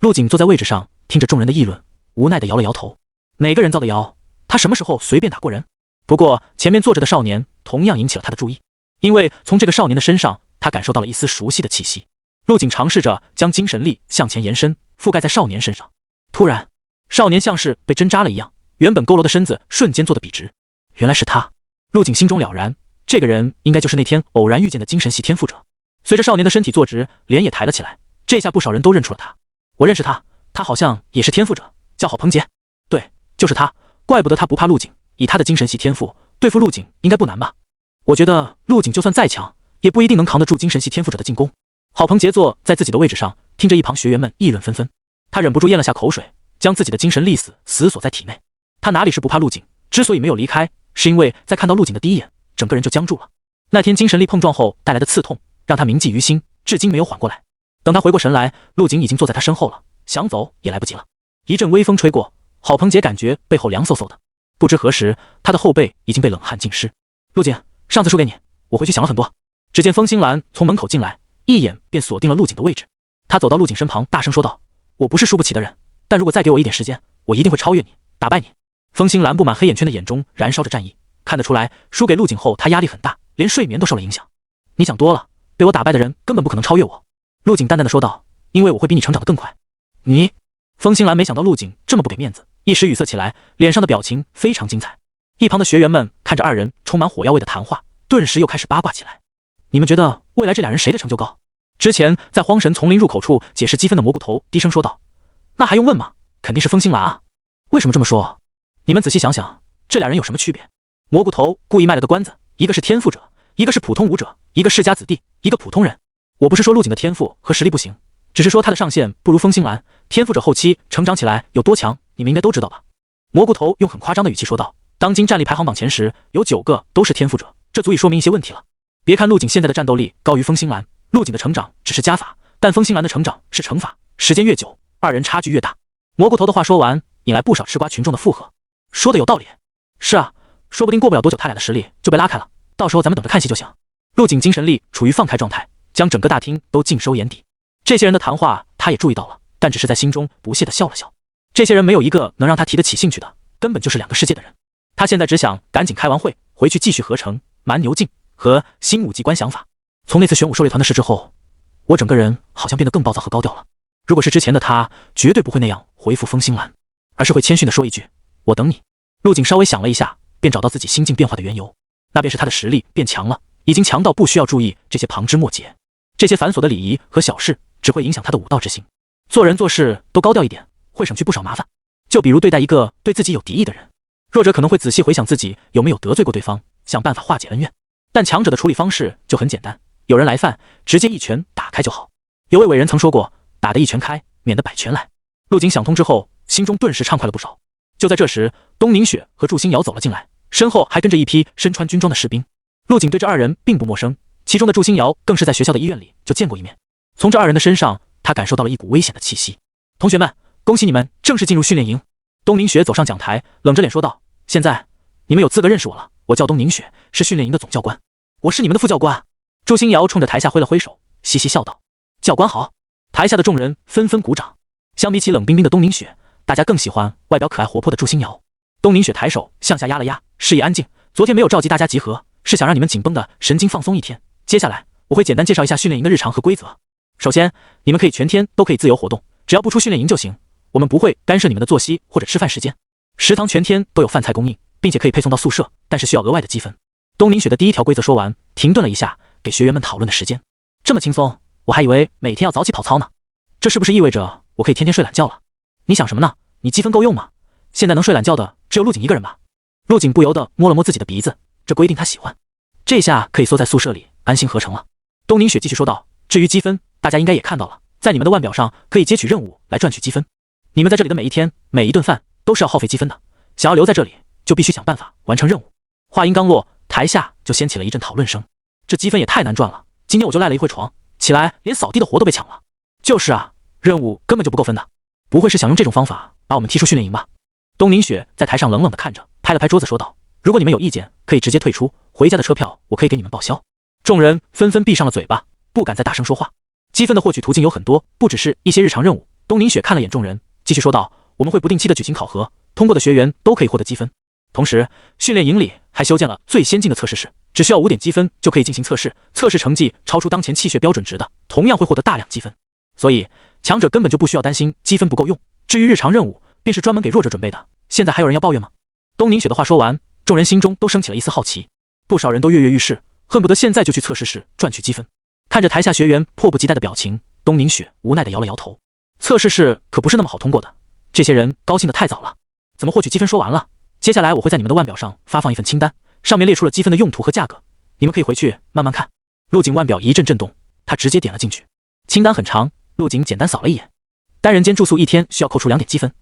陆景坐在位置上，听着众人的议论，无奈的摇了摇头。哪个人造的谣？他什么时候随便打过人？不过前面坐着的少年同样引起了他的注意，因为从这个少年的身上，他感受到了一丝熟悉的气息。陆景尝试着将精神力向前延伸，覆盖在少年身上。突然，少年像是被针扎了一样，原本佝偻的身子瞬间坐得笔直。原来是他。陆景心中了然，这个人应该就是那天偶然遇见的精神系天赋者。随着少年的身体坐直，脸也抬了起来，这下不少人都认出了他。我认识他，他好像也是天赋者，叫郝鹏杰。对，就是他，怪不得他不怕陆景，以他的精神系天赋，对付陆景应该不难吧？我觉得陆景就算再强，也不一定能扛得住精神系天赋者的进攻。郝鹏杰坐在自己的位置上，听着一旁学员们议论纷纷，他忍不住咽了下口水，将自己的精神力死锁在体内。他哪里是不怕陆景，之所以没有离开，是因为在看到陆景的第一眼，整个人就僵住了。那天精神力碰撞后带来的刺痛，让他铭记于心，至今没有缓过来。等他回过神来，陆景已经坐在他身后了，想走也来不及了。一阵微风吹过，郝鹏杰感觉背后凉飕飕的，不知何时，他的后背已经被冷汗浸湿。陆景，上次输给你，我回去想了很多。只见风星兰从门口进来，一眼便锁定了陆景的位置。他走到陆景身旁，大声说道：“我不是输不起的人，但如果再给我一点时间，我一定会超越你，打败你。”风星兰布满黑眼圈的眼中燃烧着战意，看得出来，输给陆景后，他压力很大，连睡眠都受了影响。你想多了，被我打败的人根本不可能超越我。陆景淡淡的说道：“因为我会比你成长得更快。”你？风星兰没想到陆景这么不给面子，一时语塞起来，脸上的表情非常精彩。一旁的学员们看着2人充满火药味的谈话，顿时又开始八卦起来。你们觉得未来这2人谁的成就高？之前在荒神丛林入口处解释积分的蘑菇头低声说道：“那还用问吗？肯定是风星兰啊！”为什么这么说？你们仔细想想，这2人有什么区别？蘑菇头故意卖了个关子，一个是天赋者，一个是普通武者，一个世家子弟，一个普通人。我不是说陆景的天赋和实力不行，只是说他的上限不如风星兰。天赋者后期成长起来有多强，你们应该都知道吧？蘑菇头用很夸张的语气说道：“当今战力排行榜前10，有9个都是天赋者，这足以说明一些问题了。别看陆景现在的战斗力高于风星兰，陆景的成长只是加法，但风星兰的成长是乘法，时间越久，2人差距越大。”蘑菇头的话说完，引来不少吃瓜群众的附和。说的有道理。是啊，说不定过不了多久，他俩的实力就被拉开了，到时候咱们等着看戏就行。陆景精神力处于放开状态，将整个大厅都尽收眼底。这些人的谈话他也注意到了，但只是在心中不屑地笑了笑。这些人没有一个能让他提得起兴趣的，根本就是2个世界的人。他现在只想赶紧开完会，回去继续合成蛮牛镜和新武技观想法。从那次玄武狩猎团的事之后，我整个人好像变得更暴躁和高调了。如果是之前的他，绝对不会那样回复风星兰，而是会谦逊地说一句：“我等你。”陆景稍微想了一下，便找到自己心境变化的缘由，那便是他的实力变强了，已经强到不需要注意这些旁枝末节，这些繁琐的礼仪和小事只会影响他的武道之心。做人做事都高调一点，会省去不少麻烦。就比如对待一个对自己有敌意的人，弱者可能会仔细回想自己有没有得罪过对方，想办法化解恩怨，但强者的处理方式就很简单，有人来犯，直接一拳打开就好。有位伟人曾说过，打得一拳开，免得百拳来。陆景想通之后，心中顿时畅快了不少。就在这时，东宁雪和祝星瑶走了进来，身后还跟着一批身穿军装的士兵。陆景对这二人并不陌生，其中的祝星瑶更是在学校的医院里就见过一面。从这二人的身上，他感受到了一股危险的气息。同学们，恭喜你们正式进入训练营。东宁雪走上讲台，冷着脸说道：“现在你们有资格认识我了，我叫东宁雪，是训练营的总教官。我是你们的副教官。”祝星瑶冲着台下挥了挥手，嘻嘻笑道：“教官好。”台下的众人纷纷鼓掌。相比起冷冰冰的东宁雪，大家更喜欢外表可爱活泼的祝星瑶。东宁雪抬手向下压了压，示意安静。昨天没有召集大家集合，是想让你们紧绷的神经放松一天。接下来我会简单介绍一下训练营的日常和规则。首先，你们可以全天都可以自由活动，只要不出训练营就行。我们不会干涉你们的作息或者吃饭时间。食堂全天都有饭菜供应，并且可以配送到宿舍，但是需要额外的积分。东宁雪的第一条规则说完，停顿了一下，给学员们讨论的时间。这么轻松，我还以为每天要早起跑操呢。这是不是意味着我可以天天睡懒觉了？你想什么呢？你积分够用吗？现在能睡懒觉的只有陆景一个人吧？陆景不由得摸了摸自己的鼻子，这规定他喜欢。这下可以缩在宿舍里安心合成了。东宁雪继续说道：“至于积分，大家应该也看到了，在你们的腕表上可以接取任务来赚取积分。你们在这里的每一天、每一顿饭都是要耗费积分的，想要留在这里，就必须想办法完成任务。”话音刚落，台下就掀起了一阵讨论声。这积分也太难赚了，今天我就赖了一会床，起来连扫地的活都被抢了。就是啊，任务根本就不够分的，不会是想用这种方法把我们踢出训练营吧？东宁雪在台上冷冷地看着，拍了拍桌子说道：“如果你们有意见，可以直接退出，回家的车票我可以给你们报销。”众人纷纷闭上了嘴巴，不敢再大声说话。积分的获取途径有很多，不只是一些日常任务。东宁雪看了眼众人，继续说道：“我们会不定期的举行考核，通过的学员都可以获得积分。同时，训练营里还修建了最先进的测试室，只需要5点积分就可以进行测试，测试成绩超出当前气血标准值的，同样会获得大量积分。所以，强者根本就不需要担心积分不够用。至于日常任务，便是专门给弱者准备的。现在还有人要抱怨吗？”东宁雪的话说完，众人心中都升起了一丝好奇，不少人都跃跃欲试，恨不得现在就去测试室赚取积分。看着台下学员迫不及待的表情，东宁雪无奈的摇了摇头。测试室可不是那么好通过的，这些人高兴的太早了。怎么获取积分说完了，接下来我会在你们的腕表上发放一份清单，上面列出了积分的用途和价格，你们可以回去慢慢看。陆景腕表一阵震动，他直接点了进去。清单很长，陆景简单扫了一眼。单人间住宿1天需要扣除2点积分，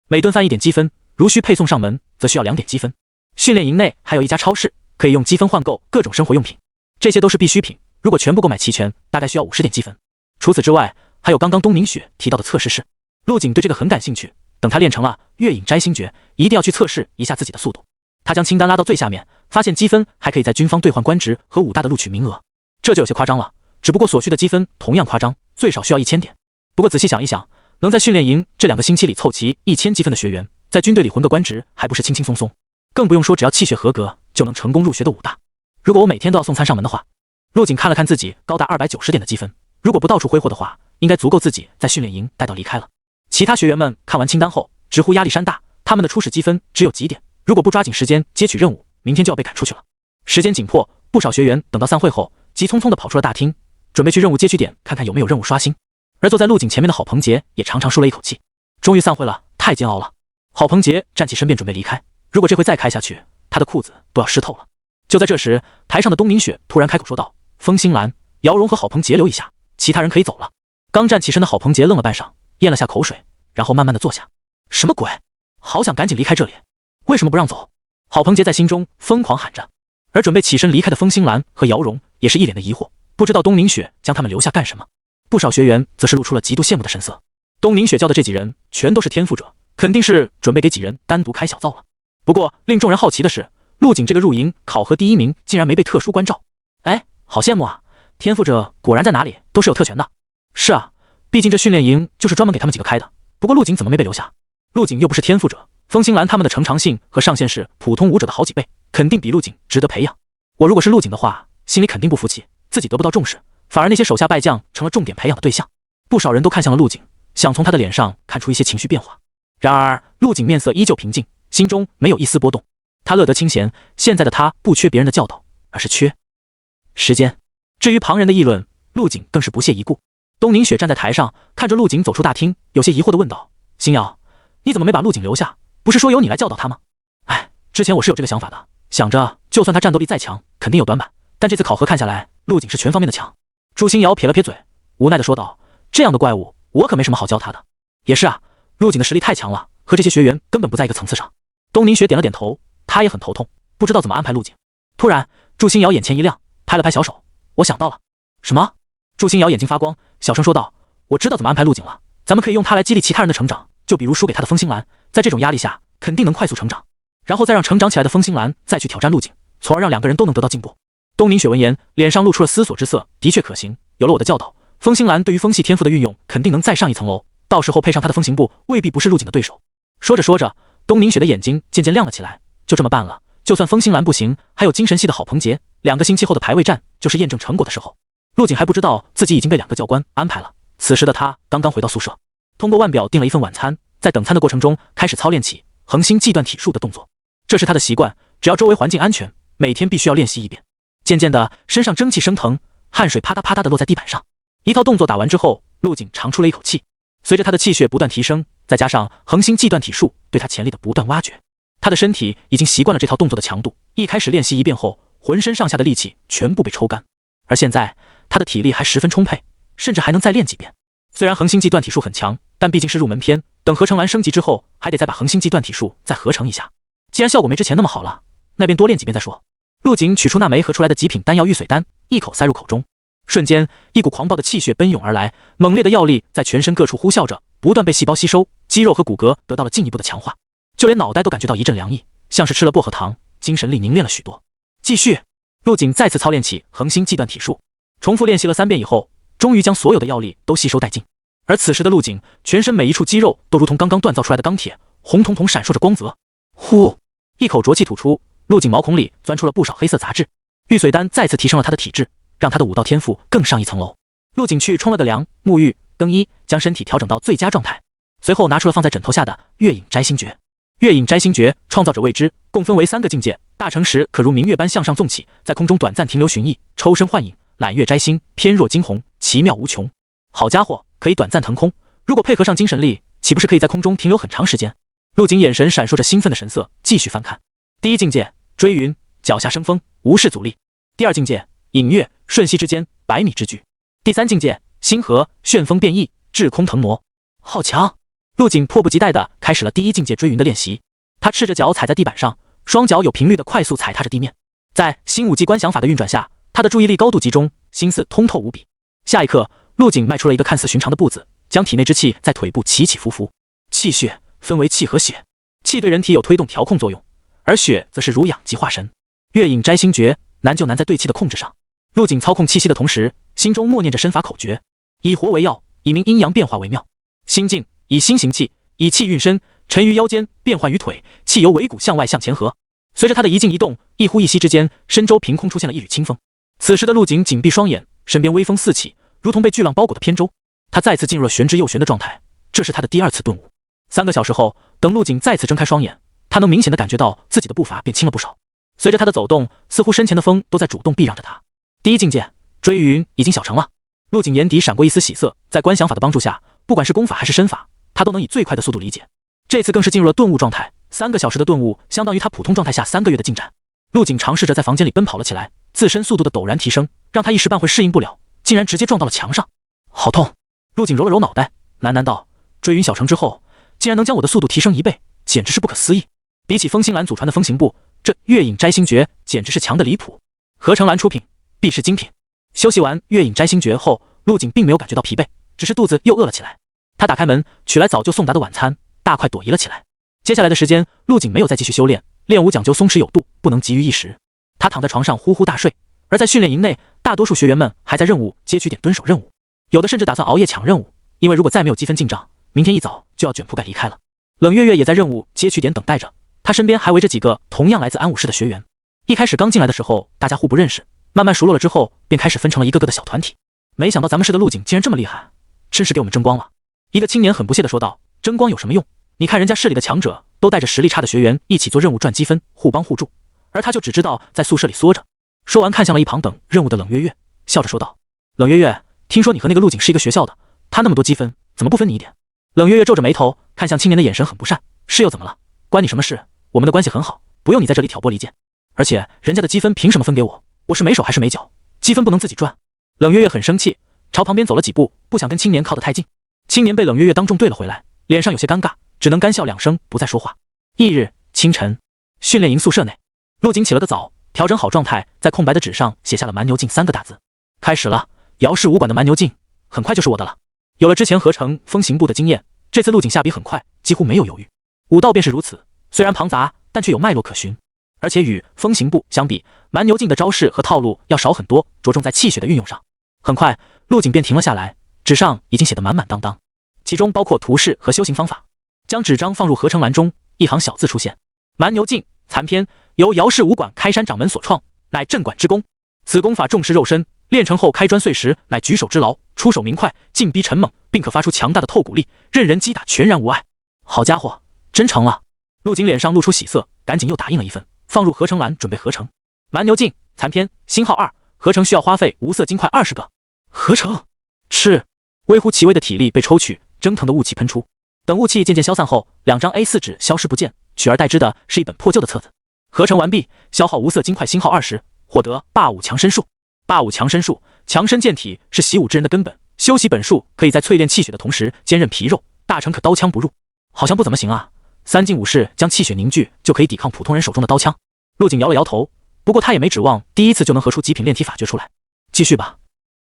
每顿饭1点积分，如需配送上门则需要2点积分。训练营内还有一家超市，可以用积分换购各种生活用品，这些都是必需品，如果全部购买齐全，大概需要50点积分。除此之外，还有刚刚东宁雪提到的测试室。陆景对这个很感兴趣，等他练成了月影摘星诀，一定要去测试一下自己的速度。他将清单拉到最下面，发现积分还可以在军方兑换官职和武大的录取名额，这就有些夸张了。只不过所需的积分同样夸张，最少需要1000点。不过仔细想一想，能在训练营这2个星期里凑齐1000积分的学员，在军队里混个官职还不是轻轻松松？更不用说只要气血合格就能成功入学的武大。如果我每天都要送餐上门的话，陆景看了看自己高达290点的积分，如果不到处挥霍的话，应该足够自己在训练营待到离开了。其他学员们看完清单后直呼压力山大，他们的初始积分只有几点，如果不抓紧时间接取任务，明天就要被赶出去了。时间紧迫，不少学员等到散会后急匆匆地跑出了大厅，准备去任务接取点看看有没有任务刷新。而坐在陆景前面的郝鹏杰也长长舒了一口气，终于散会了，太煎熬了。郝鹏杰站起身便准备离开，如果这回再开下去，他的裤子都要湿透了。就在这时，台上的东宁雪突然开口说道：“风心兰、姚荣和郝鹏杰留一下，其他人可以走了。”刚站起身的郝鹏杰愣了半晌，咽了下口水，然后慢慢的坐下。什么鬼？好想赶紧离开这里，为什么不让走？郝鹏杰在心中疯狂喊着。而准备起身离开的风心兰和姚荣也是一脸的疑惑，不知道东宁雪将他们留下干什么。不少学员则是露出了极度羡慕的神色。东宁雪教的这几人全都是天赋者，肯定是准备给几人单独开小灶了。不过令众人好奇的是，陆景这个入营考核第1名竟然没被特殊关照。哎，好羡慕啊，天赋者果然在哪里都是有特权的。是啊，毕竟这训练营就是专门给他们几个开的。不过陆景怎么没被留下？陆景又不是天赋者，风心兰他们的成长性和上限是普通武者的好几倍，肯定比陆景值得培养。我如果是陆景的话，心里肯定不服气，自己得不到重视，反而那些手下败将成了重点培养的对象。不少人都看向了陆景，想从他的脸上看出一些情绪变化。然而陆景面色依旧平静，心中没有一丝波动。他乐得清闲，现在的他不缺别人的教导，而是缺时间。至于旁人的议论，陆景更是不屑一顾。东宁雪站在台上，看着陆景走出大厅，有些疑惑地问道：“星瑶，你怎么没把陆景留下？不是说由你来教导他吗？”“哎，之前我是有这个想法的，想着就算他战斗力再强，肯定有短板，但这次考核看下来，陆景是全方面的强。”祝星瑶撇了撇嘴，无奈地说道：“这样的怪物，我可没什么好教他的。”“也是啊，陆景的实力太强了，和这些学员根本不在一个层次上。”东宁雪点了点头，他也很头痛，不知道怎么安排陆景。突然，祝星瑶眼前一亮，拍了拍小手：“我想到了。”“什么？”祝星瑶眼睛发光，小声说道：“我知道怎么安排陆景了，咱们可以用它来激励其他人的成长，就比如输给他的风星兰，在这种压力下肯定能快速成长，然后再让成长起来的风星兰再去挑战陆景，从而让两个人都能得到进步。”东宁雪闻言，脸上露出了思索之色，的确可行，有了我的教导，风星兰对于风系天赋的运用肯定能再上一层楼，到时候配上他的风行步，未必不是陆景的对手。说着说着，东宁雪的眼睛渐渐亮了起来，就这么办了，就算风星兰不行，还有精神系的郝鹏杰，2个星期后的排位战就是验证成果的时候。陆景还不知道自己已经被2个教官安排了，此时的他刚刚回到宿舍，通过腕表订了一份晚餐，在等餐的过程中开始操练起恒星计断体术的动作，这是他的习惯，只要周围环境安全，每天必须要练习一遍。渐渐的，身上蒸汽升腾，汗水啪嗒啪嗒的落在地板上。一套动作打完之后，陆景长出了一口气，随着他的气血不断提升，再加上恒星计断体术对他潜力的不断挖掘，他的身体已经习惯了这套动作的强度，一开始练习一遍后，浑身上下的力气全部被抽干，而现在他的体力还十分充沛，甚至还能再练几遍。虽然恒星计断体术很强，但毕竟是入门篇，等合成完升级之后，还得再把恒星计断体术再合成一下。既然效果没之前那么好了，那便多练几遍再说。陆景取出那枚合出来的极品丹药玉髓丹，一口塞入口中，瞬间一股狂暴的气血奔涌而来，猛烈的药力在全身各处呼啸着，不断被细胞吸收，肌肉和骨骼得到了进一步的强化，就连脑袋都感觉到一阵凉意，像是吃了薄荷糖，精神力凝练了许多。继续，陆景再次操练起恒星计断体术，重复练习了3遍以后，终于将所有的药力都吸收殆尽。而此时的陆景，全身每一处肌肉都如同刚刚锻造出来的钢铁，红彤彤闪烁着光泽。呼，一口浊气吐出，陆景毛孔里钻出了不少黑色杂质。玉髓丹再次提升了他的体质，让他的武道天赋更上一层楼。陆景去冲了个凉，沐浴更衣，将身体调整到最佳状态，随后拿出了放在枕头下的月影摘星诀。月影摘星诀，创造者未知，共分为3个境界，大成时可如明月般向上纵起，在空中短暂停留寻意，抽身幻影，揽月摘星，翩若惊鸿，奇妙无穷。好家伙，可以短暂腾空，如果配合上精神力，岂不是可以在空中停留很长时间？陆景眼神闪烁着兴奋的神色，继续翻看。第一境界追云，脚下生风，无视阻力。第2境界隐月，瞬息之间100米之距。第3境界星河，旋风变异，滞空腾挪。好强！陆景迫不及待地开始了第1境界追云的练习。他赤着脚踩在地板上，双脚有频率地快速踩踏着地面，在新武技观想法的运转下，他的注意力高度集中，心思通透无比。下一刻，陆景迈出了一个看似寻常的步子，将体内之气在腿部起起伏伏。气血分为气和血，气对人体有推动调控作用，而血则是如养即化神。月影摘星诀难就难在对气的控制上。陆景操控气息的同时，心中默念着身法口诀：以活为药，以明阴阳变化为妙。心静，以心行气，以气运身，沉于腰间，变换于腿，气由尾骨向外向前合。随着他的一静一动，一呼一吸之间，身周凭空出现了一缕清风。此时的陆景紧闭双眼，身边微风四起，如同被巨浪包裹的扁舟。他再次进入了玄之又玄的状态，这是他的第2次顿悟。3个小时后，等陆景再次睁开双眼，他能明显的感觉到自己的步伐变轻了不少。随着他的走动，似乎身前的风都在主动避让着他。第1境界追云已经小成了。陆景眼底闪过一丝喜色，在观想法的帮助下，不管是功法还是身法，他都能以最快的速度理解。这次更是进入了顿悟状态，3个小时的顿悟相当于他普通状态下3个月的进展。陆景尝试着在房间里奔跑了起来，自身速度的陡然提升，让他一时半会适应不了，竟然直接撞到了墙上。好痛！陆景揉了揉脑袋，喃喃道：追云小成之后，竟然能将我的速度提升1倍，简直是不可思议。比起风星兰祖传的风行步，这月影摘星诀简直是强的离谱。合成兰出品，必是精品。休息完月影摘星诀后，陆景并没有感觉到疲惫，只是肚子又饿了起来。他打开门，取来早就送达的晚餐，大快朵颐了起来。接下来的时间，陆景没有再继续修炼，练武讲究松弛有度，不能急于一时。他躺在床上呼呼大睡，而在训练营内，大多数学员们还在任务街区点蹲守任务，有的甚至打算熬夜抢任务，因为如果再没有积分进账，明天一早就要卷铺盖离开了。冷月月也在任务街区点等待着，他身边还围着几个同样来自安武市的学员。一开始刚进来的时候，大家互不认识，慢慢熟络了之后，便开始分成了一个个的小团体。没想到咱们市的陆景竟然这么厉害，真是给我们争光了。一个青年很不屑地说道：争光有什么用？你看人家市里的强者都带着实力差的学员一起做任务赚积分，互帮互助，而他就只知道在宿舍里缩着。说完，看向了一旁等任务的冷月月，笑着说道：“冷月月，听说你和那个陆景是一个学校的，他那么多积分，怎么不分你一点？”冷月月皱着眉头，看向青年的眼神很不善。是又怎么了？关你什么事？我们的关系很好，不用你在这里挑拨离间。而且人家的积分凭什么分给我？我是没手还是没脚？积分不能自己赚。冷月月很生气，朝旁边走了几步，不想跟青年靠得太近。青年被冷月月当众对了回来，脸上有些尴尬，只能干笑两声，不再说话。翌日清晨，训练营宿舍内，陆景起了个早，调整好状态，在空白的纸上写下了蛮牛镜3个大字。开始了，姚氏武馆的蛮牛镜很快就是我的了。有了之前合成风行步的经验，这次陆景下笔很快，几乎没有犹豫。武道便是如此，虽然庞杂，但却有脉络可循。而且与风行步相比，蛮牛镜的招式和套路要少很多，着重在气血的运用上。很快，陆景便停了下来，纸上已经写得满满当当，其中包括图示和修行方法。将纸张放入合成栏中，一行小字出现：蛮牛镜残篇，由姚氏武馆开山掌门所创，乃镇馆之功。此功法重视肉身，练成后开砖碎石，乃举手之劳，出手明快，进逼沉猛，并可发出强大的透骨力，任人击打全然无碍。好家伙，真成了！陆景脸上露出喜色，赶紧又打印了一份，放入合成栏准备合成。蛮牛镜残篇星号2，合成需要花费无色金块20个。合成是微乎其微的体力被抽取，蒸腾的雾气喷出。等雾气渐渐消散后，2张 A4 纸消失不见，取而代之的是一本破旧的册子。合成完毕，消耗无色金块星号20，获得霸武强身术。霸武强身术，强身健体是习武之人的根本。修习本术可以在淬炼气血的同时坚韧皮肉，大成可刀枪不入。好像不怎么行啊！3进武士将气血凝聚，就可以抵抗普通人手中的刀枪。陆景摇了摇头，不过他也没指望第一次就能合出极品炼体法诀出来。继续吧。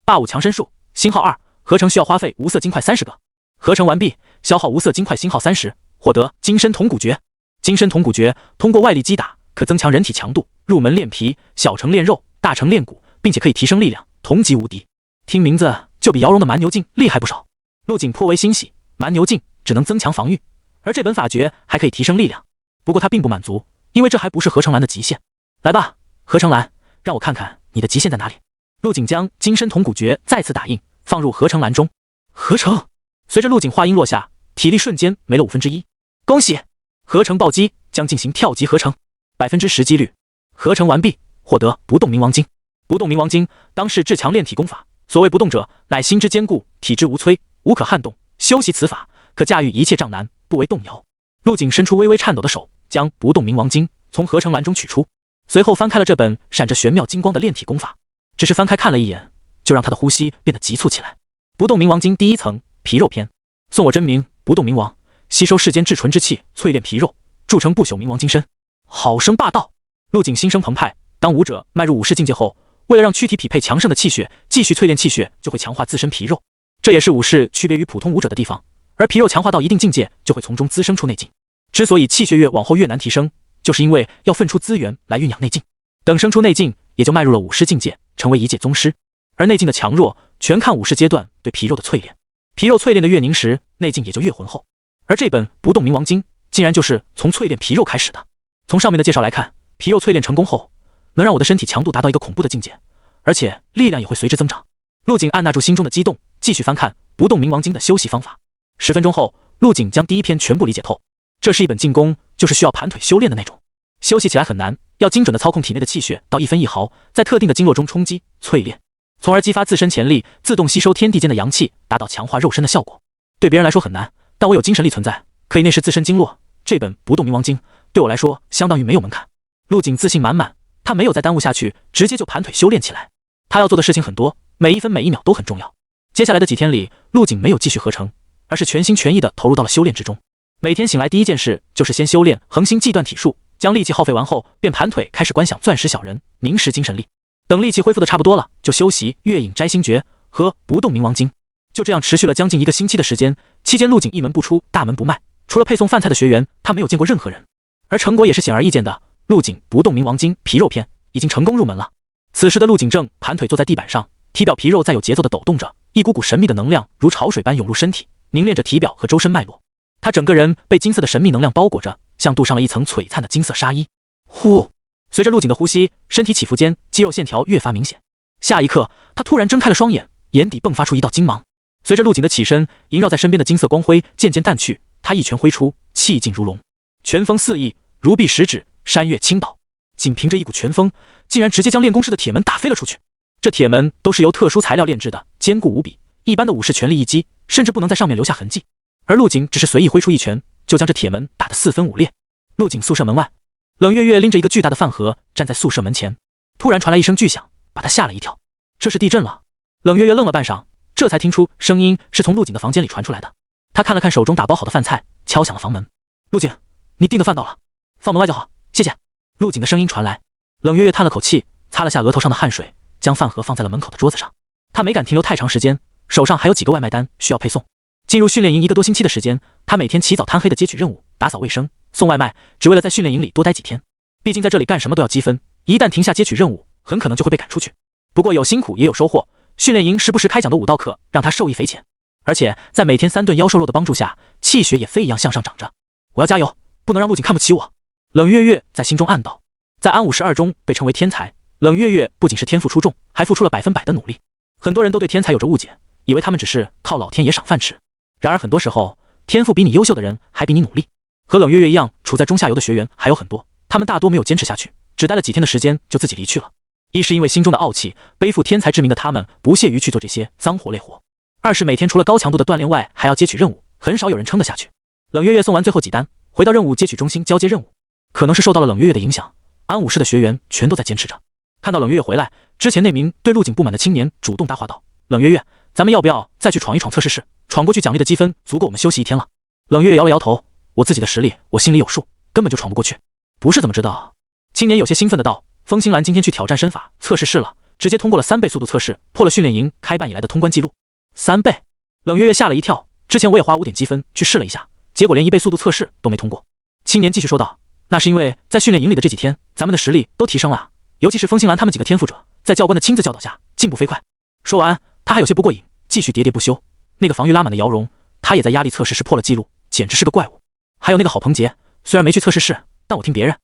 霸武强身术，星号2，合成需要花费无色金块30个。合成完毕，消耗无色金块星号30，获得金身铜骨诀。金身铜骨诀通过外力击打，可增强人体强度，入门练皮，小成练肉，大成练骨，并且可以提升力量，同级无敌。听名字就比姚荣的蛮牛镜厉害不少。陆景颇为欣喜，蛮牛镜只能增强防御，而这本法诀还可以提升力量。不过他并不满足，因为这还不是合成栏的极限。来吧，合成栏，让我看看你的极限在哪里。陆景将金身铜骨诀再次打印，放入合成栏中。合成。随着陆景话音落下，体力瞬间没了1/5。恭喜！合成暴击，将进行跳级合成，10%几率。合成完毕，获得不动冥王经。不动冥王经当是至强炼体功法，所谓不动者，乃心之坚固，体之无摧，无可撼动。修习此法，可驾驭一切障难，不为动摇。陆景伸出微微颤抖的手，将不动冥王经从合成栏中取出，随后翻开了这本闪着玄妙金光的炼体功法。只是翻开看了一眼，就让他的呼吸变得急促起来。不动冥王经第一层皮肉篇，送我真名不动冥王，吸收世间至纯之气，淬炼皮肉，铸成不朽冥王金身。好生霸道！陆景心生澎湃。当武者迈入武士境界后，为了让躯体匹配强盛的气血，继续淬炼气血，就会强化自身皮肉，这也是武士区别于普通武者的地方。而皮肉强化到一定境界，就会从中滋生出内劲。之所以气血越往后越难提升，就是因为要分出资源来酝养内劲。等生出内劲，也就迈入了武师境界，成为一界宗师。而内劲的强弱，全看武士阶段对皮肉的淬炼。皮肉淬炼的越凝实，内劲也就越浑厚。而这本不动冥王经，竟然就是从淬炼皮肉开始的。从上面的介绍来看，皮肉淬炼成功后，能让我的身体强度达到一个恐怖的境界，而且力量也会随之增长。陆景按捺住心中的激动，继续翻看不动冥王经的修习方法。10分钟后，陆景将第一篇全部理解透。这是一本进攻，就是需要盘腿修炼的那种，修习起来很难，要精准的操控体内的气血到1分1毫，在特定的经络中冲击淬炼，从而激发自身潜力，自动吸收天地间的阳气，达到强化肉身的效果。对别人来说很难，但我有精神力存在，可以内视自身经络。这本不动冥王经对我来说相当于没有门槛。陆景自信满满，他没有再耽误下去，直接就盘腿修炼起来。他要做的事情很多，每一分每一秒都很重要。接下来的几天里，陆景没有继续合成，而是全心全意地投入到了修炼之中。每天醒来第一件事就是先修炼恒星际断体术，将力气耗费完后，便盘腿开始观想钻石小人，凝实精神力。等力气恢复的差不多了，就修习月影摘星诀和不动冥王经。就这样持续了将近1个星期的时间，期间陆景一门不出，大门不迈，除了配送饭菜的学员，他没有见过任何人。而成果也是显而易见的，陆景不动冥王经皮肉篇已经成功入门了。此时的陆景正盘腿坐在地板上，体表皮肉在有节奏的抖动着，一股股神秘的能量如潮水般涌入身体，凝练着体表和周身脉络。他整个人被金色的神秘能量包裹着，像镀上了一层璀璨的金色纱衣。呼！随着陆景的呼吸，身体起伏间，肌肉线条越发明显。下一刻，他突然睁开了双眼，眼底迸发出一道金芒。随着陆景的起身，萦绕在身边的金色光辉渐渐淡去，他一拳挥出，气劲如龙。拳风四溢，如臂十指，山岳倾倒。仅凭着一股拳风，竟然直接将练功室的铁门打飞了出去。这铁门都是由特殊材料炼制的，坚固无比，一般的武士全力一击，甚至不能在上面留下痕迹。而陆景只是随意挥出一拳，就将这铁门打得四分五裂。陆景宿舍门外，冷月月拎着一个巨大的饭盒站在宿舍门前，突然传来一声巨响，把他吓了一跳。这是地震了。冷月月愣了半晌，这才听出声音是从陆景的房间里传出来的。他看了看手中打包好的饭菜，敲响了房门。陆景，你订的饭到了，放门外就好，谢谢。陆景的声音传来。冷月月叹了口气，擦了下额头上的汗水，将饭盒放在了门口的桌子上。他没敢停留太长时间，手上还有几个外卖单需要配送。进入训练营1个多星期的时间，他每天起早贪黑的接取任务，打扫卫生，送外卖，只为了在训练营里多待几天。毕竟在这里干什么都要积分，一旦停下接取任务，很可能就会被赶出去。不过有辛苦也有收获，训练营时不时开讲的武道课让他受益匪浅，而且在每天3顿妖兽肉的帮助下，气血也飞一样向上涨着。我要加油，不能让陆景看不起我。冷月月在心中暗道。在安武12中被称为天才，冷月月不仅是天赋出众，还付出了100%的努力。很多人都对天才有着误解，以为他们只是靠老天爷赏饭吃。然而很多时候，天赋比你优秀的人还比你努力。和冷月月一样处在中下游的学员还有很多，他们大多没有坚持下去，只待了几天的时间就自己离去了。一是因为心中的傲气，背负天才之名的他们不屑于去做这些脏活累活；二是每天除了高强度的锻炼外，还要接取任务，很少有人撑得下去。冷月月送完最后几单，回到任务接取中心交接任务。可能是受到了冷月月的影响，安武室的学员全都在坚持着。看到冷月月回来，之前那名对陆景不满的青年主动搭话道：“冷月月，咱们要不要再去闯一闯测试室？闯过去奖励的积分足够我们休息1天了。”冷月月摇了摇头：“我自己的实力我心里有数，根本就闯不过去。”不是怎么知道？青年有些兴奋的道：“风清兰今天去挑战身法测试室了，直接通过了3倍速度测试，破了训练营开办以来的通关记录。3倍！”冷月月吓了一跳，之前我也花5点积分去试了一下，结果连1倍速度测试都没通过。青年继续说道：“那是因为在训练营里的这几天，咱们的实力都提升了啊，尤其是风清兰他们几个天赋者，在教官的亲自教导下，进步飞快。”说完，他还有些不过瘾，继续喋喋不休。那个防御拉满的姚荣，他也在压力测试时破了记录，简直是个怪物。还有那个郝鹏杰，虽然没去测试室，但我听别人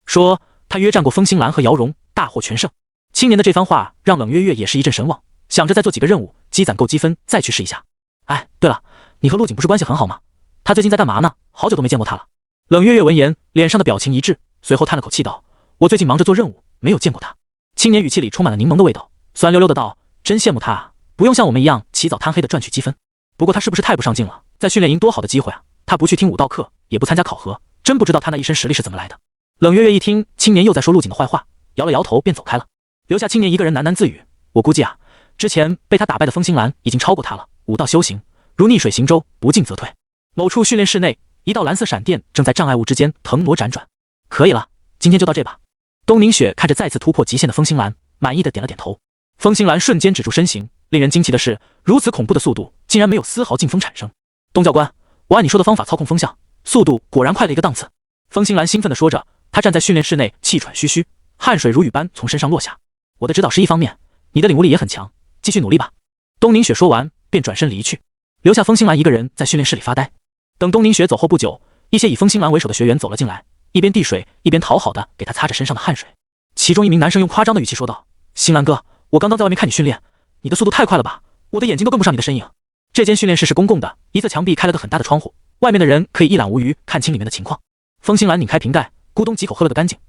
说他约战过风清兰和姚荣，大获全胜。青年的这番话让冷月月也是一阵神往，想着再做几个任务，积攒够积分再去试一下。哎，对了，你和陆景不是关系很好吗？他最近在干嘛呢？好久都没见过他了。冷月月闻言，脸上的表情一致，随后叹了口气道：“我最近忙着做任务，没有见过他。”青年语气里充满了柠檬的味道，酸溜溜的道：“真羡慕他啊，不用像我们一样起早贪黑的赚取积分。不过他是不是太不上进了？在训练营多好的机会啊，他不去听武道课，也不参加考核，真不知道他那一身实力是怎么来的。”冷月月一听青年又在说陆景的坏话，摇了摇头便走开了，留下青年一个人喃喃自语：“我估计啊，之前被他打败的风清兰已经超过他了，武道修行如逆水行舟，不进则退。”某处训练室内，一道蓝色闪电正在障碍物之间腾挪辗转。可以了，今天就到这吧。东宁雪看着再次突破极限的风清兰，满意的点了点头。风清兰瞬间止住身形，令人惊奇的是，如此恐怖的速度竟然没有丝毫劲风产生。东教官，我按你说的方法操控风向，速度果然快了一个档次。风清兰兴奋地说着，她站在训练室内，气喘吁吁，汗水如雨般从身上落下。我的指导是一方面，你的领悟力也很强，继续努力吧。东宁雪说完便转身离去，留下风清兰一个人在训练室里发呆。等东宁雪走后不久，一些以风清兰为首的学员走了进来，一边递水一边讨好的给她擦着身上的汗水。其中一名男生用夸张的语气说道：“新兰哥，我刚刚在外面看你训练，你的速度太快了吧，我的眼睛都跟不上你的身影。”这间训练室是公共的，一侧墙壁开了个很大的窗户，外面的人可以一览无余看清里面的情况。风清兰拧开瓶盖，咕咚几口喝了个干净。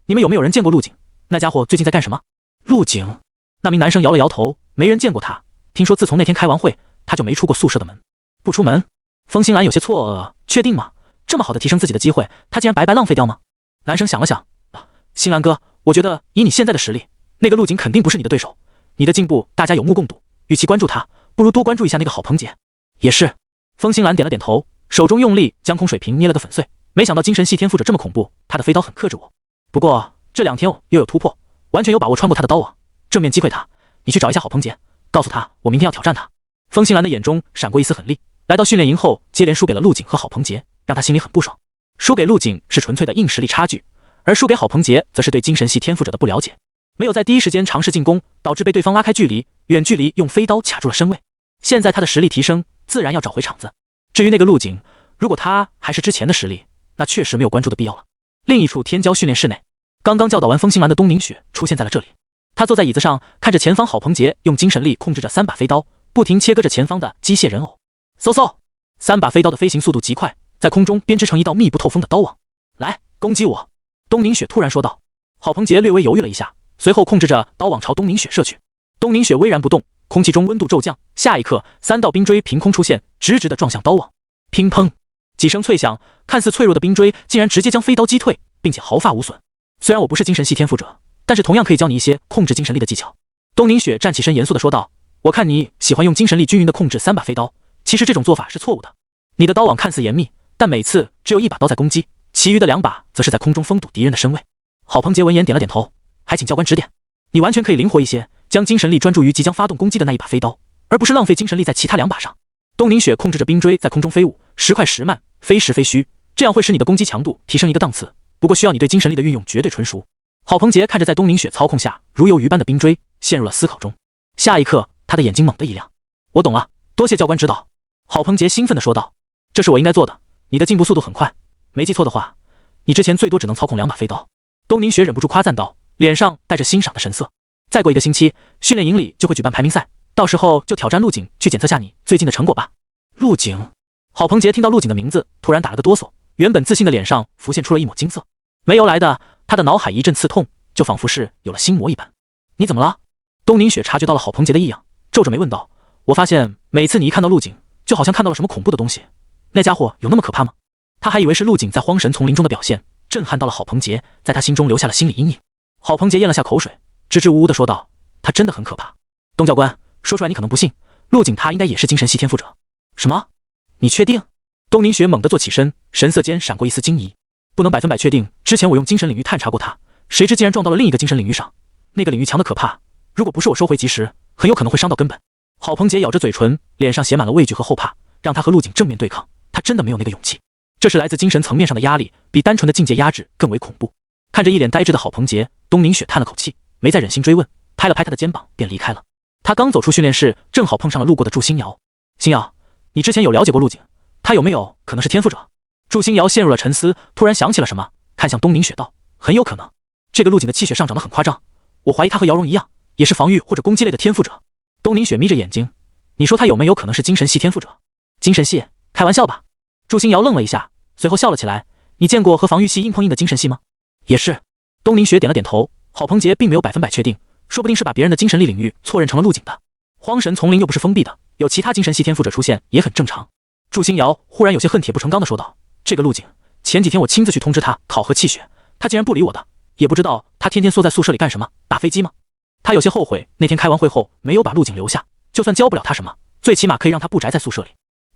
你们有没有人见过陆景？那家伙最近在干什么？陆景？那名男生摇了摇头，没人见过他，听说自从那天开完会，他就没出过宿舍的门。不出门？风清兰有些错愕，确定吗？这么好的提升自己的机会，他竟然白白浪费掉吗？男生想了想，新兰哥，我觉得以你现在的实力，那个陆景肯定不是你的对手。你的进步大家有目共睹，与其关注他，不如多关注一下那个郝鹏杰。也是。风清兰点了点头，手中用力将空水瓶捏了个粉碎。没想到精神系天赋者这么恐怖，他的飞刀很克制我。不过这2天又有突破，完全有把握穿过他的刀网，正面击溃他。你去找一下郝鹏杰，告诉他我明天要挑战他。风清兰的眼中闪过一丝狠厉。来到训练营后，接连输给了陆景和郝鹏杰，让他心里很不爽。输给陆景是纯粹的硬实力差距，而输给郝鹏杰则是对精神系天赋者的不了解，没有在第一时间尝试进攻，导致被对方拉开距离，远距离用飞刀卡住了身位。现在他的实力提升，自然要找回场子。至于那个陆景，如果他还是之前的实力，那确实没有关注的必要了。另一处天骄训练室内，刚刚教导完风清兰的东宁雪出现在了这里。他坐在椅子上，看着前方郝鹏杰用精神力控制着3把飞刀，不停切割着前方的机械人偶。嗖嗖，3把飞刀的飞行速度极快，在空中编织成一道密不透风的刀网。来，攻击我！东宁雪突然说道。郝鹏杰略微犹豫了一下，随后控制着刀网朝东宁雪射去。东宁雪巍然不动，空气中温度骤降，下一刻，3道冰锥凭空出现，直直地撞向刀网。乒砰！几声脆响，看似脆弱的冰锥竟然直接将飞刀击退，并且毫发无损。虽然我不是精神系天赋者，但是同样可以教你一些控制精神力的技巧。东宁雪站起身，严肃地说道：“我看你喜欢用精神力均匀地控制3把飞刀，其实这种做法是错误的。你的刀网看似严密，但每次只有1把刀在攻击，其余的2把则是在空中封堵敌人的身位。”郝鹏杰闻言点了点头，还请教官指点。你完全可以灵活一些，将精神力专注于即将发动攻击的那1把飞刀，而不是浪费精神力在其他2把上。东宁雪控制着冰锥在空中飞舞，时快时慢，非实非虚，这样会使你的攻击强度提升一个档次。不过需要你对精神力的运用绝对纯熟。郝鹏杰看着在东宁雪操控下如游鱼般的冰锥，陷入了思考中。下一刻，他的眼睛猛地一亮。我懂了，多谢教官指导。郝鹏杰兴奋地说道：“这是我应该做的，你的进步速度很快。没记错的话，你之前最多只能操控2把飞刀。”东宁雪忍不住夸赞道，脸上带着欣赏的神色。再过1个星期，训练营里就会举办排名赛，到时候就挑战陆景去检测下你最近的成果吧。陆景。郝鹏杰听到陆景的名字，突然打了个哆嗦，原本自信的脸上浮现出了一抹惊色。没由来的，他的脑海一阵刺痛，就仿佛是有了心魔一般。你怎么了？东宁雪察觉到了郝鹏杰的异样，皱着眉问道。我发现每次你一看到陆景，就好像看到了什么恐怖的东西。那家伙有那么可怕吗？他还以为是陆景在荒神丛林中的表现震撼到了郝鹏杰，在他心中留下了心理阴影。郝鹏杰咽了下口水，支支吾吾地说道：“他真的很可怕。东教官，说出来你可能不信，陆景他应该也是精神系天赋者。”什么？你确定？东宁雪猛地坐起身，神色间闪过一丝惊疑。不能100%确定，之前我用精神领域探查过他，谁知竟然撞到了另一个精神领域上，那个领域强得可怕，如果不是我收回及时，很有可能会伤到根本。郝鹏杰咬着嘴唇，脸上写满了畏惧和后怕，让他和陆景正面对抗，他真的没有那个勇气。这是来自精神层面上的压力，比单纯的境界压制更为恐怖。看着一脸呆滞的郝鹏杰，东宁雪叹了口气，没再忍心追问，拍了拍他的肩膀便离开了。他刚走出训练室，正好碰上了路过的祝星瑶。星瑶，你之前有了解过陆景，他有没有可能是天赋者？祝星瑶陷入了沉思，突然想起了什么，看向东宁雪道：“很有可能，这个陆景的气血上涨得很夸张，我怀疑他和姚荣一样，也是防御或者攻击类的天赋者。”东宁雪眯着眼睛，你说他有没有可能是精神系天赋者？精神系？开玩笑吧？祝星瑶愣了一下，随后笑了起来。你见过和防御系硬碰硬的精神系吗？也是。东宁雪点了点头。郝鹏杰并没有100%确定，说不定是把别人的精神力领域错认成了陆景的。荒神丛林又不是封闭的，有其他精神系天赋者出现也很正常。祝星瑶忽然有些恨铁不成钢地说道：“这个陆景，前几天我亲自去通知他考核气血，他竟然不理我的，也不知道他天天缩在宿舍里干什么，打飞机吗？”他有些后悔那天开完会后没有把陆景留下，就算教不了他什么，最起码可以让他不宅在宿舍里。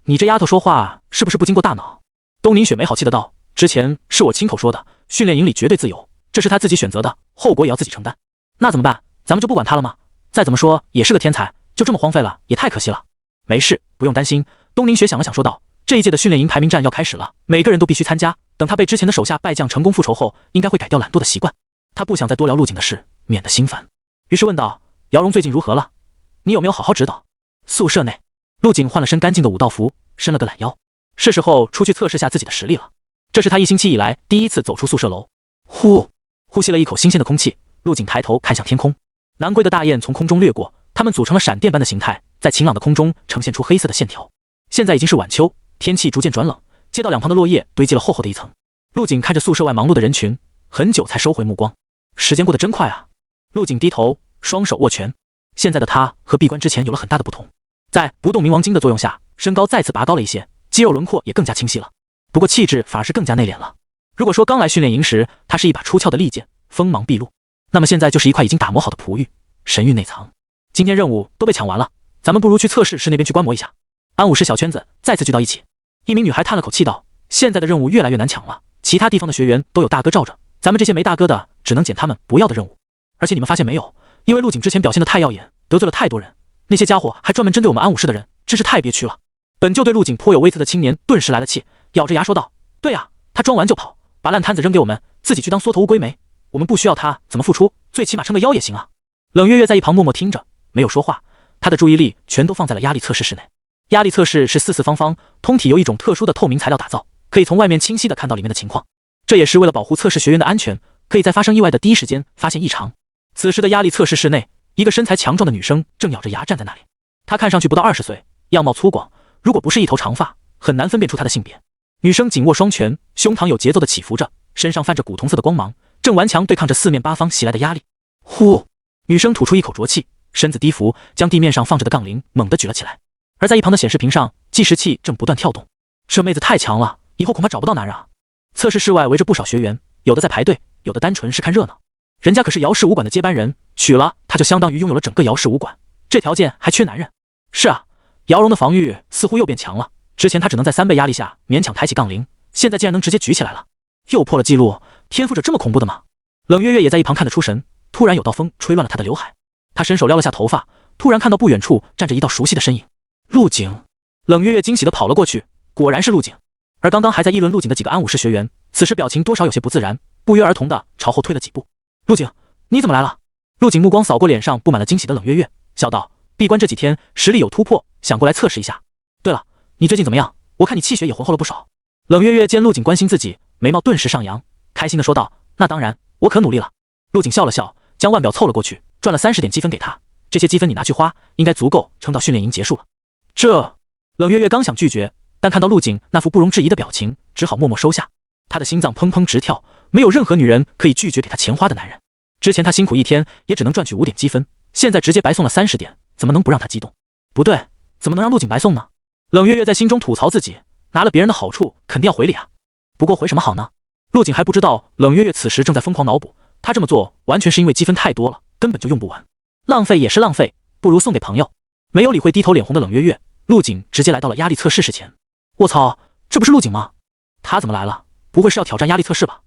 你这丫头说话是不是不经过大脑？东宁雪没好气的道：“之前是我亲口说的，训练营里绝对自由，这是他自己选择的，后果也要自己承担。那怎么办？咱们就不管他了吗？再怎么说也是个天才，就这么荒废了也太可惜了。”没事，不用担心。东宁雪想了想说道：“这一届的训练营排名战要开始了，每个人都必须参加。等他被之前的手下败将成功复仇后，应该会改掉懒惰的习惯。他不想再多聊陆景的事，免得心烦。”于是问道：“姚荣最近如何了？你有没有好好指导？”宿舍内，陆景换了身干净的武道服，伸了个懒腰，是时候出去测试下自己的实力了。这是他1星期以来第一次走出宿舍楼。呼吸了一口新鲜的空气，陆景抬头看向天空，南归的大雁从空中掠过，它们组成了闪电般的形态，在晴朗的空中呈现出黑色的线条。现在已经是晚秋，天气逐渐转冷，街道两旁的落叶堆积了厚厚的一层。陆景看着宿舍外忙碌的人群，很久才收回目光。时间过得真快啊！陆景低头，双手握拳。现在的他和闭关之前有了很大的不同，在不动冥王经的作用下，身高再次拔高了一些，肌肉轮廓也更加清晰了。不过气质反而是更加内敛了。如果说刚来训练营时，他是一把出鞘的利剑，锋芒毕露，那么现在就是一块已经打磨好的璞玉，神韵内藏。今天任务都被抢完了，咱们不如去测试室那边去观摩一下。安武师小圈子再次聚到一起，一名女孩叹了口气道：“现在的任务越来越难抢了，其他地方的学员都有大哥罩着，咱们这些没大哥的只能捡他们不要的任务。而且你们发现没有，因为陆景之前表现得太耀眼，得罪了太多人，那些家伙还专门针对我们安武师的人，真是太憋屈了。”本就对陆景颇有微词的青年顿时来了气，咬着牙说道：“对啊，他装完就跑，把烂摊子扔给我们，自己去当缩头乌龟没？我们不需要他怎么付出，最起码撑个腰也行啊。”冷月月在一旁默默听着，没有说话，他的注意力全都放在了压力测试室内。压力测试是四四方方，通体由一种特殊的透明材料打造，可以从外面清晰地看到里面的情况。这也是为了保护测试学员的安全，可以在发生意外的第一时间发现异常。此时的压力测试室内，一个身材强壮的女生正咬着牙站在那里。她看上去不到20岁，样貌粗犷，如果不是一头长发，很难分辨出她的性别。女生紧握双拳，胸膛有节奏的起伏着，身上泛着古铜色的光芒，正顽强对抗着四面八方袭来的压力。呼！女生吐出一口浊气，身子低伏，将地面上放着的杠铃猛地举了起来。而在一旁的显示屏上，计时器正不断跳动。这妹子太强了，以后恐怕找不到男人啊！测试室外围着不少学员，有的在排队，有的单纯是看热闹。人家可是姚氏武馆的接班人，娶了她就相当于拥有了整个姚氏武馆，这条件还缺男人？是啊，姚荣的防御似乎又变强了。之前他只能在3倍压力下勉强抬起杠铃，现在竟然能直接举起来了，又破了记录。天赋者这么恐怖的吗？冷月月也在一旁看得出神，突然有道风吹乱了他的刘海，他伸手撩了下头发，突然看到不远处站着一道熟悉的身影，陆景。冷月月惊喜地跑了过去，果然是陆景。而刚刚还在议论陆景的几个安武士学员，此时表情多少有些不自然，不约而同地朝后退了几步。陆景，你怎么来了？陆景目光扫过脸上布满了惊喜的冷月月，笑道：闭关这几天实力有突破，想过来测试一下。对了，你最近怎么样？我看你气血也浑厚了不少。冷月月见陆景关心自己，眉毛顿时上扬，开心地说道：那当然，我可努力了。陆景笑了笑，将腕表凑了过去，赚了30点积分给他，这些积分你拿去花，应该足够撑到训练营结束了。这……冷月月刚想拒绝，但看到陆景那副不容置疑的表情，只好默默收下。他的心脏砰砰直跳，没有任何女人可以拒绝给他钱花的男人。之前他辛苦一天也只能赚取5点积分，现在直接白送了30点，怎么能不让他激动？不对，怎么能让陆景白送呢？冷月月在心中吐槽自己，拿了别人的好处肯定要回礼啊。不过回什么好呢？陆景还不知道冷月月此时正在疯狂脑补，他这么做完全是因为积分太多了，根本就用不完，浪费也是浪费，不如送给朋友。没有理会低头脸红的冷月月，陆景直接来到了压力测试室前。卧槽，这不是陆景吗？他怎么来了？不会是要挑战压力测试吧？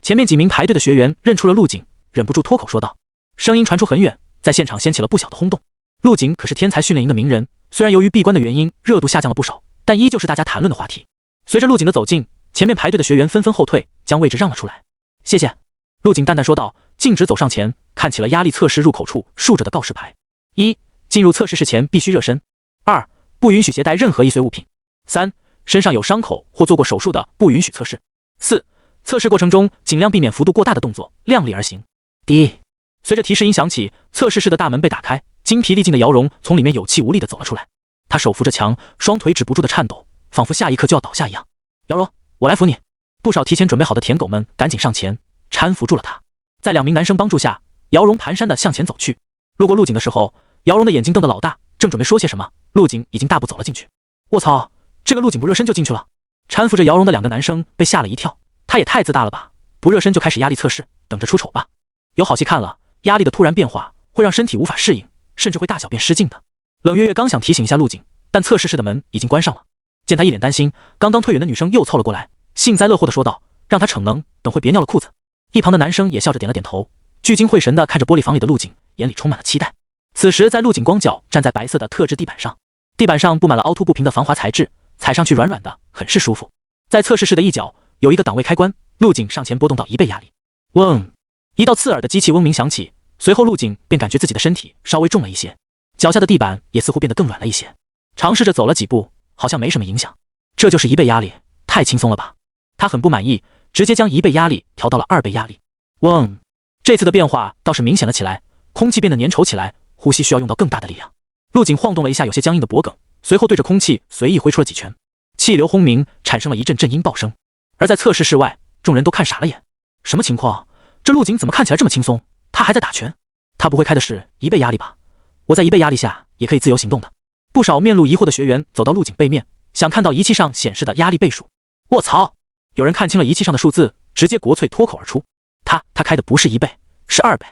前面几名排队的学员认出了陆景，忍不住脱口说道，声音传出很远，在现场掀起了不小的轰动。陆景可是天才训练营的名人，虽然由于闭关的原因热度下降了不少，但依旧是大家谈论的话题。随着陆景的走近，前面排队的学员纷纷后退，将位置让了出来。谢谢。陆景淡淡说道，径直走上前，看起了压力测试入口处竖着的告示牌。1. 进入测试室前必须热身。2. 不允许携带任何易碎物品。3. 身上有伤口或做过手术的不允许测试。4. 测试过程中尽量避免幅度过大的动作，量力而行。滴，随着提示音响起，测试室的大门被打开，精疲力尽的姚荣从里面有气无力地走了出来。他手扶着墙，双腿止不住的颤抖，仿佛下一刻就要倒下一样。姚荣，我来扶你。不少提前准备好的舔狗们赶紧上前搀扶住了他。在2名男生帮助下，姚荣蹒跚地向前走去。路过陆景的时候，姚荣的眼睛瞪得老大，正准备说些什么，陆景已经大步走了进去。卧槽，这个陆景不热身就进去了。搀扶着姚荣的2个男生被吓了一跳，他也太自大了吧，不热身就开始压力测试，等着出丑吧。有好戏看了，压力的突然变化会让身体无法适应，甚至会大小便失禁的。冷月月刚想提醒一下陆景，但测试室的门已经关上了。见他一脸担心，刚刚退远的女生又凑了过来，幸灾乐祸地说道，让他逞能，等会别尿了裤子。一旁的男生也笑着点了点头，聚精会神地看着玻璃房里的陆景，眼里充满了期待。此时在陆景光脚站在白色的特制地板上，地板上布满了凹凸不平的防滑材质，踩上去软软的，很是舒服。在测试室的一角有一个档位开关，陆景上前拨动到1倍压力。嗡，一道刺耳的机器嗡鸣响起，随后陆景便感觉自己的身体稍微重了一些，脚下的地板也似乎变得更软了一些。尝试着走了几步，好像没什么影响。这就是1倍压力，太轻松了吧？他很不满意，直接将1倍压力调到了2倍压力。嗡，这次的变化倒是明显了起来，空气变得粘稠起来，呼吸需要用到更大的力量。陆景晃动了一下有些僵硬的脖颈，随后对着空气随意挥出了几拳，气流轰鸣，产生了一阵阵音爆声。而在测试室外，众人都看傻了眼，什么情况？这陆景怎么看起来这么轻松？他还在打拳？他不会开的是1倍压力吧？我在1倍压力下也可以自由行动的。不少面露疑惑的学员走到陆景背面，想看到仪器上显示的压力倍数。卧槽！有人看清了仪器上的数字，直接国粹脱口而出：他开的不是1倍，是2倍。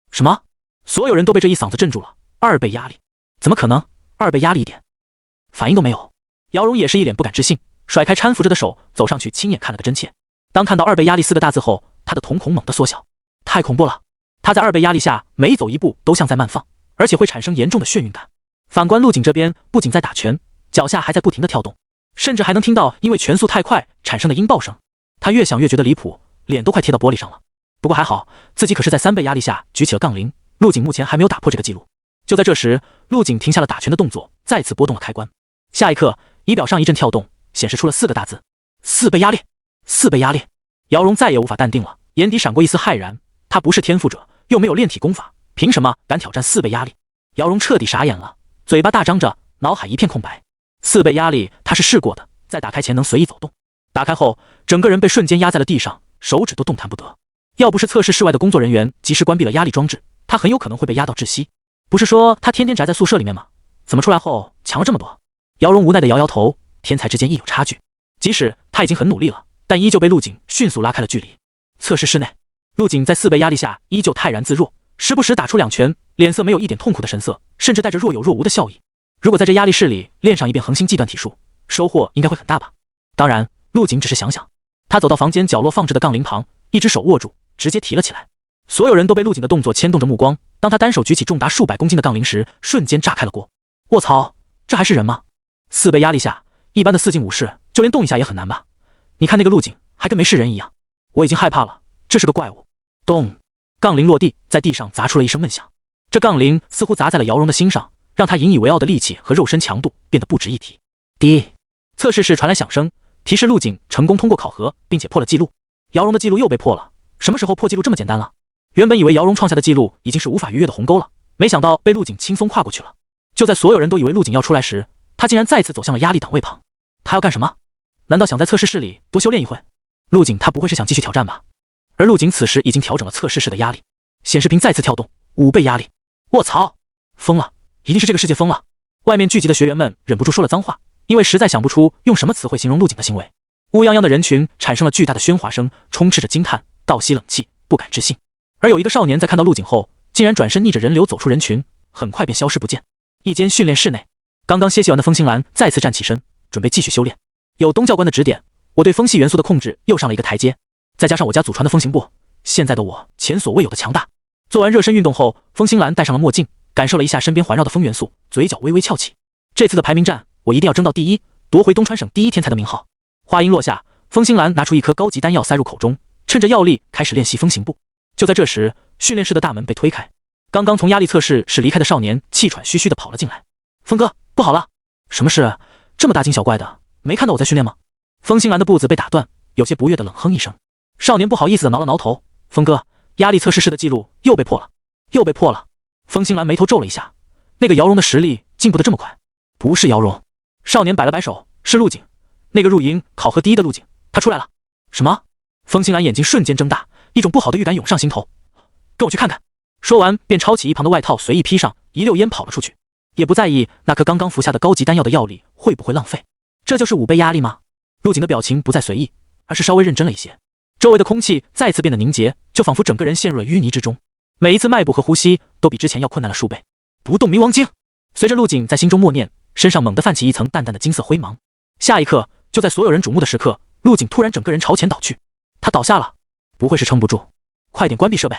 什么？所有人都被这一嗓子镇住了。2倍压力？怎么可能？2倍压力一点反应都没有。姚荣也是一脸不敢置信，甩开搀扶着的手，走上去亲眼看了个真切。当看到2倍压力4个大字后，他的瞳孔猛地缩小，太恐怖了！他在2倍压力下每走一步都像在慢放，而且会产生严重的眩晕感。反观陆景这边，不仅在打拳，脚下还在不停地跳动，甚至还能听到因为拳速太快产生的音爆声。他越想越觉得离谱，脸都快贴到玻璃上了。不过还好，自己可是在3倍压力下举起了杠铃，陆景目前还没有打破这个记录。就在这时，陆景停下了打拳的动作，再次拨动了开关。下一刻，仪表上一阵跳动，显示出了4个大字：4倍压力，4倍压力。姚荣再也无法淡定了，眼底闪过一丝骇然。他不是天赋者，又没有炼体功法，凭什么敢挑战4倍压力？姚荣彻底傻眼了，嘴巴大张着，脑海一片空白。4倍压力他是试过的，在打开前能随意走动，打开后，整个人被瞬间压在了地上，手指都动弹不得。要不是测试室外的工作人员及时关闭了压力装置，他很有可能会被压到窒息。不是说他天天宅在宿舍里面吗？怎么出来后强了这么多？姚荣无奈地摇摇头，天才之间亦有差距。即使他已经很努力了，但依旧被陆景迅速拉开了距离。测试室内，陆景在4倍压力下依旧泰然自若，时不时打出2拳，脸色没有一点痛苦的神色，甚至带着若有若无的笑意。如果在这压力室里练上一遍恒星计段体术，收获应该会很大吧。当然，陆景只是想想。他走到房间角落放置的杠铃旁，一只手握住，直接提了起来。所有人都被陆景的动作牵动着目光，当他单手举起重达数百公斤的杠铃时，瞬间炸开了锅。卧槽，这还是人吗？4倍压力下，一般的4进武士就连动一下也很难吧？你看那个陆景还跟没事人一样，我已经害怕了，这是个怪物。咚，杠铃落地，在地上砸出了一声闷响。这杠铃似乎砸在了姚荣的心上，让他引以为傲的力气和肉身强度变得不值一提。滴，测试室传来响声，提示陆景成功通过考核，并且破了记录。姚荣的记录又被破了，什么时候破记录这么简单了？原本以为姚荣创下的记录已经是无法逾越的鸿沟了，没想到被陆景轻松跨过去了。就在所有人都以为陆景要出来时，他竟然再次走向了压力档位旁。他要干什么？难道想在测试室里多修炼一会？陆景他不会是想继续挑战吧？而陆景此时已经调整了测试室的压力，显示屏再次跳动，5倍压力。卧槽，疯了，一定是这个世界疯了。外面聚集的学员们忍不住说了脏话，因为实在想不出用什么词汇形容陆景的行为。乌泱泱的人群产生了巨大的喧哗声，充斥着惊叹、倒吸冷气、不敢置信。而有一个少年在看到陆景后，竟然转身逆着人流走出人群，很快便消失不见。一间训练室内，刚刚歇息完的风清兰再次站起身，准备继续修炼。有东教官的指点，我对风系元素的控制又上了一个台阶，再加上我家祖传的风行步，现在的我前所未有的强大。做完热身运动后，风清兰戴上了墨镜，感受了一下身边环绕的风元素，嘴角微微翘起。这次的排名战，我一定要争到第一，夺回东川省第一天才的名号。话音落下，风清兰拿出一颗高级丹药塞入口中，趁着药力开始练习风行步。就在这时，训练室的大门被推开，刚刚从压力测试室离开的少年气喘吁吁地跑了进来。风哥，不好了！什么事？这么大惊小怪的，没看到我在训练吗？风清兰的步子被打断，有些不悦地冷哼一声。少年不好意思地挠了挠头，风哥，压力测试室的记录又被破了，又被破了。风清兰眉头皱了一下，那个姚荣的实力进步得这么快？不是姚荣。少年摆了摆手，是陆景，那个入营考核第一的陆景，他出来了。什么？风清兰眼睛瞬间睁大，一种不好的预感涌上心头。跟我去看看。说完便抄起一旁的外套随意披上，一溜烟跑了出去，也不在意那颗刚刚服下的高级丹药的药力会不会浪费。这就是5倍压力吗？陆景的表情不再随意，而是稍微认真了一些。周围的空气再次变得凝结，就仿佛整个人陷入了淤泥之中，每一次迈步和呼吸都比之前要困难了数倍。不动冥王经。随着陆景在心中默念，身上猛地泛起一层淡淡的金色灰芒。下一刻，就在所有人瞩目的时刻，陆景突然整个人朝前倒去。他倒下了，不会是撑不住？快点关闭设备。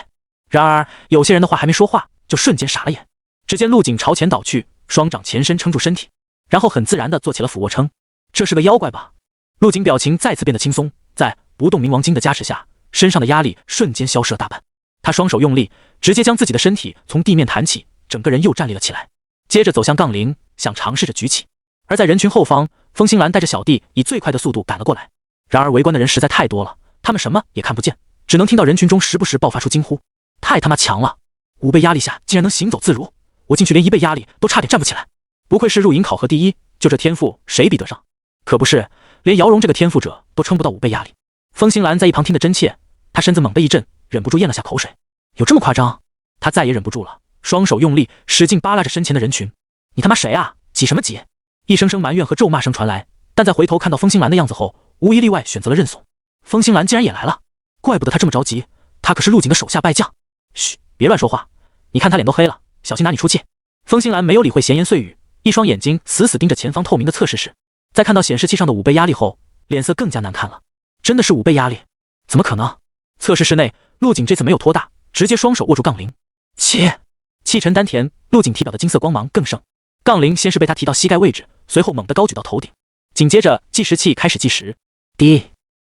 然而有些人的话还没说话，就瞬间傻了眼。只见陆景朝前倒去，双掌前伸撑住身体，然后很自然地做起了俯卧撑。这是个妖怪吧？陆景表情再次变得轻松，在不动冥王经的加持下，身上的压力瞬间消失了大半。他双手用力，直接将自己的身体从地面弹起，整个人又站立了起来，接着走向杠铃，想尝试着举起。而在人群后方，风清兰带着小弟以最快的速度赶了过来。然而围观的人实在太多了，他们什么也看不见，只能听到人群中时不时爆发出惊呼。太他妈强了！5倍压力下竟然能行走自如，我进去连1倍压力都差点站不起来。不愧是入营考核第一，就这天赋谁比得上？可不是，连姚荣这个天赋者都撑不到5倍压力。风清兰在一旁听得真切，她身子猛地一震，忍不住咽了下口水。有这么夸张？她再也忍不住了，双手用力使劲扒拉着身前的人群。你他妈谁啊？挤什么挤？一声声埋怨和咒骂声传来，但在回头看到风清兰的样子后，无一例外选择了认怂。风清兰竟然也来了，怪不得她这么着急，她可是陆景的手下败将。嘘，别乱说话，你看他脸都黑了，小心拿你出气。风清兰没有理会闲言碎语，一双眼睛死死盯着前方透明的测试室，在看到显示器上的5倍压力后，脸色更加难看了。真的是5倍压力？怎么可能？测试室内，陆景这次没有拖大，直接双手握住杠铃，气沉丹田，陆景体表的金色光芒更盛。杠铃先是被他提到膝盖位置，随后猛地高举到头顶，紧接着计时器开始计时。滴，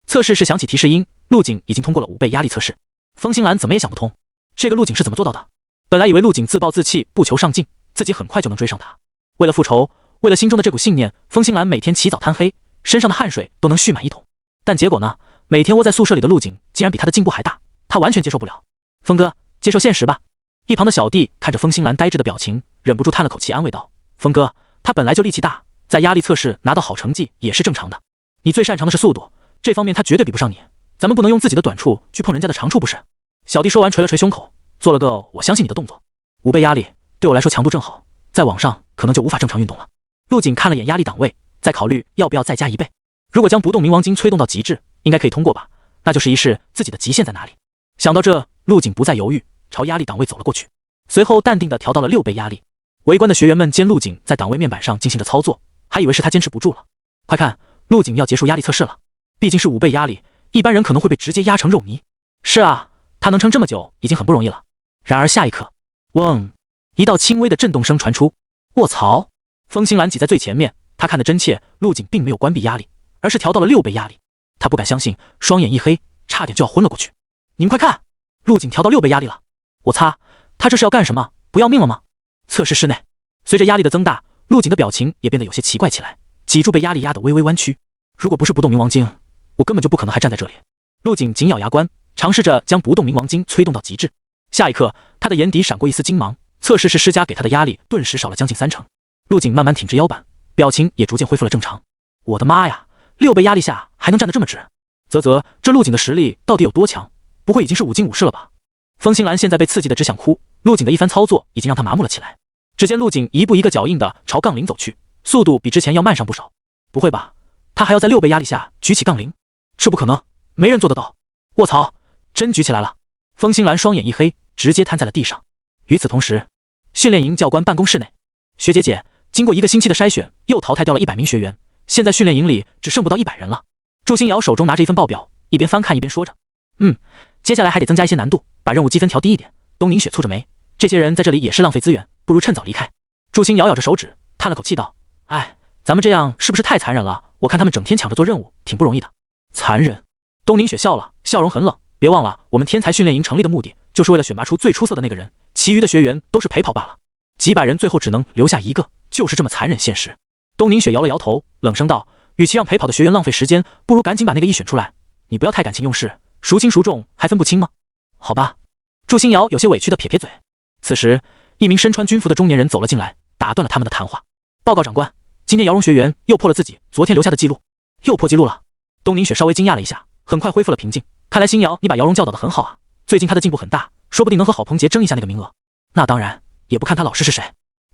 测试室响起提示音，陆景已经通过了5倍压力测试。风清兰怎么也想不通，这个陆景是怎么做到的？本来以为陆景自暴自弃，不求上进，自己很快就能追上他。为了复仇，为了心中的这股信念，风清兰每天起早贪黑，身上的汗水都能蓄满一桶。但结果呢？每天窝在宿舍里的陆景竟然比他的进步还大，他完全接受不了。风哥，接受现实吧。一旁的小弟看着风清兰呆滞的表情，忍不住叹了口气，安慰道：风哥，他本来就力气大，在压力测试拿到好成绩也是正常的。你最擅长的是速度，这方面他绝对比不上你，咱们不能用自己的短处去碰人家的长处不是？小弟说完捶了捶胸口，做了个我相信你的动作。5倍压力对我来说强度正好，在网上可能就无法正常运动了。陆景看了眼压力档位，再考虑要不要再加1倍。如果将不动冥王经催动到极致，应该可以通过吧？那就试一试自己的极限在哪里。想到这，陆景不再犹豫，朝压力档位走了过去，随后淡定地调到了6倍压力。围观的学员们见陆景在档位面板上进行着操作，还以为是他坚持不住了。快看，陆景要结束压力测试了，毕竟是5倍压力，一般人可能会被直接压成肉泥。是啊，他能撑这么久已经很不容易了。然而下一刻，嗡，一道轻微的震动声传出。卧槽！风清兰挤在最前面，他看得真切，陆景并没有关闭压力，而是调到了6倍压力。他不敢相信，双眼一黑，差点就要昏了过去。你们快看，陆景调到6倍压力了！我擦，他这是要干什么？不要命了吗？测试室内，随着压力的增大，陆景的表情也变得有些奇怪起来，脊柱被压力压得微微弯曲。如果不是不动冥王经，我根本就不可能还站在这里。陆景紧咬牙关，尝试着将不动冥王经催动到极致。下一刻，他的眼底闪过一丝金芒，测试室施加给他的压力顿时少了将近30%。陆景慢慢挺直腰板，表情也逐渐恢复了正常。我的妈呀，6倍压力下还能站得这么直？这陆景的实力到底有多强？不会已经是5经5事了吧？风清兰现在被刺激的只想哭，陆景的一番操作已经让他麻木了起来。只见陆景一步一个脚印的朝杠铃走去，速度比之前要慢上不少。不会吧，他还要在6倍压力下举起杠铃？这不可能，没人做得到。卧槽，真举起来了！风清兰双眼一黑，直接瘫在了地上。与此同时，训练营教官办公室内，学姐姐，经过1个星期的筛选，又淘汰掉了100名学员，现在训练营里只剩不到100人了。祝新瑶手中拿着一份报表，一边翻看一边说着：“接下来还得增加一些难度，把任务积分调低一点。”东宁雪蹙着眉，这些人在这里也是浪费资源，不如趁早离开。祝新瑶咬着手指，叹了口气道：“哎，咱们这样是不是太残忍了？我看他们整天抢着做任务，挺不容易的。”残忍？东宁雪笑了，笑容很冷。别忘了，我们天才训练营成立的目的，就是为了选拔出最出色的那个人，其余的学员都是陪跑罢了。几百人最后只能留下1个，就是这么残忍现实。东宁雪摇了摇头，冷声道：“与其让陪跑的学员浪费时间，不如赶紧把那个1选出来。你不要太感情用事，孰轻孰重还分不清吗？”好吧。祝新瑶有些委屈的撇撇嘴。此时，一名身穿军服的中年人走了进来，打断了他们的谈话。报告长官，今天姚荣学员又破了自己昨天留下的记录。又破纪录了？东宁雪稍微惊讶了一下，很快恢复了平静。看来新瑶你把姚荣教导得很好啊，最近他的进步很大，说不定能和郝鹏杰争一下那个名额。那当然，也不看他老师是谁。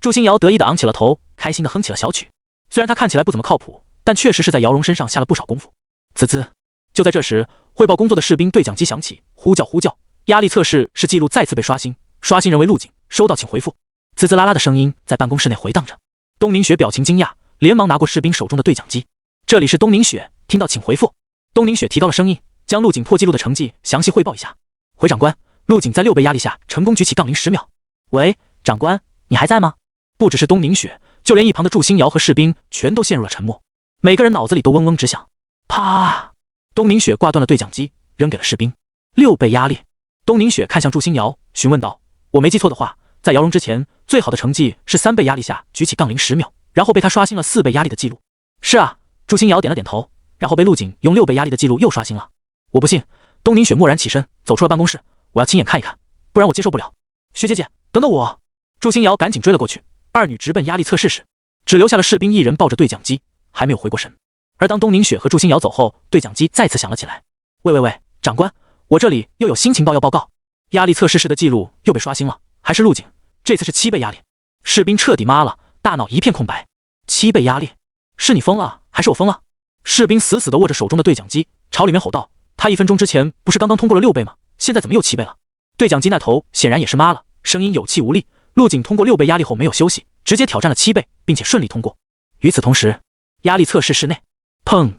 祝新瑶得意地昂起了头，开心地哼起了小曲。虽然他看起来不怎么靠谱，但确实是在姚荣身上下了不少功夫。啧啧。就在这时，汇报工作的士兵对讲机响起，呼叫呼叫，压力测试是记录再次被刷新，刷新人为陆景，收到请回复。滋滋啦啦的声音在办公室内回荡着。东宁雪表情惊讶，连忙拿过士兵手中的对讲机。这里是东宁雪，听到请回复。东宁雪提高了声音，将陆景破纪录的成绩详细汇报一下。回长官，陆景在6倍压力下成功举起杠铃10秒。喂，长官，你还在吗？不只是东宁雪，就连一旁的祝新瑶和士兵全都陷入了沉默，每个人脑子里都嗡嗡直响。啪！东宁雪挂断了对讲机，扔给了士兵。6倍压力。东宁雪看向祝新瑶，询问道：“我没记错的话，在姚荣之前，最好的成绩是3倍压力下举起杠铃10秒，然后被他刷新了4倍压力的记录。”是啊，祝新瑶点了点头，然后被陆景用6倍压力的记录又刷新了。我不信。东宁雪蓦然起身，走出了办公室，我要亲眼看一看，不然我接受不了。学姐姐，等等我！祝新瑶赶紧追了过去，二女直奔压力测试室，只留下了士兵一人抱着对讲机，还没有回过神。而当东宁雪和祝新瑶走后，对讲机再次响了起来。喂，长官，我这里又有新情报要报告，压力测试室的记录又被刷新了，还是陆景，这次是7倍压力。士兵彻底麻了，大脑一片空白。7倍压力？是你疯了，还是我疯了？士兵死死地握着手中的对讲机，朝里面吼道：“他1分钟之前不是刚刚通过了6倍吗？现在怎么又7倍了？”对讲机那头显然也是麻了，声音有气无力。陆景通过6倍压力后没有休息，直接挑战了7倍，并且顺利通过。与此同时，压力测试室内，砰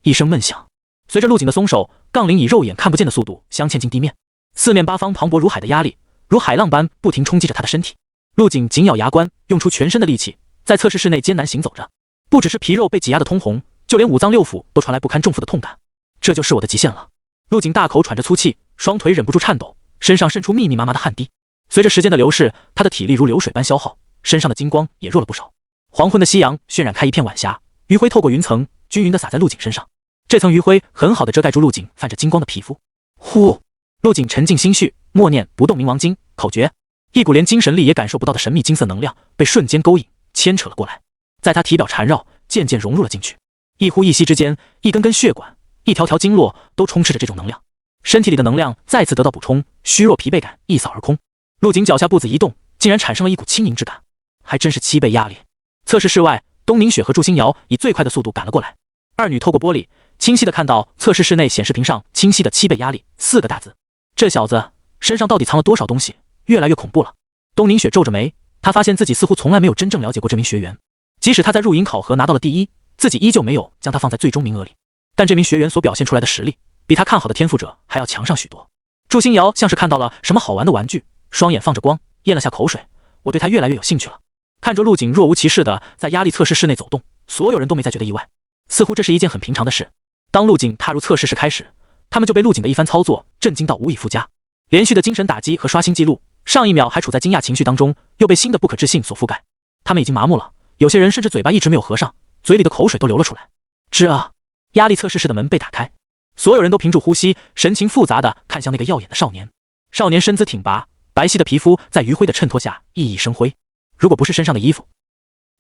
一声闷响，随着陆景的松手，杠铃以肉眼看不见的速度镶嵌进地面，四面八方磅礴如海的压力如海浪般不停冲击着他的身体。陆景紧咬牙关，用出全身的力气，在测试室内艰难行走着。不只是皮肉被挤压得通红，就连五脏六腑都传来不堪重负的痛感。这就是我的极限了。陆景大口喘着粗气，双腿忍不住颤抖，身上渗出密密麻麻的汗滴。随着时间的流逝，他的体力如流水般消耗，身上的金光也弱了不少。黄昏的夕阳渲染开一片晚霞，余晖透过云层均匀地洒在陆景身上，这层余晖很好地遮盖住陆景泛着金光的皮肤。呼！陆景沉静心绪，默念不动冥王经口诀，一股连精神力也感受不到的神秘金色能量被瞬间勾引牵扯了过来，在他体表缠绕，渐渐融入了进去。一呼一吸之间，一根根血管一条条经络都充斥着这种能量，身体里的能量再次得到补充，虚弱疲惫感一扫而空。陆景脚下步子一动，竟然产生了一股轻盈之感，还真是7倍压力。测试室外，东明雪和祝星瑶以最快的速度赶了过来。二女透过玻璃，清晰地看到测试室内显示屏上清晰的7倍压力4个大字。这小子身上到底藏了多少东西？越来越恐怖了。东明雪皱着眉，她发现自己似乎从来没有真正了解过这名学员，即使他在入营考核拿到了第一，自己依旧没有将他放在最终名额里。但这名学员所表现出来的实力，比他看好的天赋者还要强上许多。祝星瑶像是看到了什么好玩的玩具，双眼放着光，咽了下口水。我对他越来越有兴趣了。看着陆景若无其事的在压力测试室内走动，所有人都没再觉得意外，似乎这是一件很平常的事。当陆景踏入测试室开始，他们就被陆景的一番操作震惊到无以复加。连续的精神打击和刷新记录，上一秒还处在惊讶情绪当中，又被新的不可置信所覆盖。他们已经麻木了，有些人甚至嘴巴一直没有合上，嘴里的口水都流了出来。吱啊！压力测试室的门被打开，所有人都屏住呼吸，神情复杂地看向那个耀眼的少年。少年身姿挺拔，白皙的皮肤在余晖的衬托下熠熠生辉。如果不是身上的衣服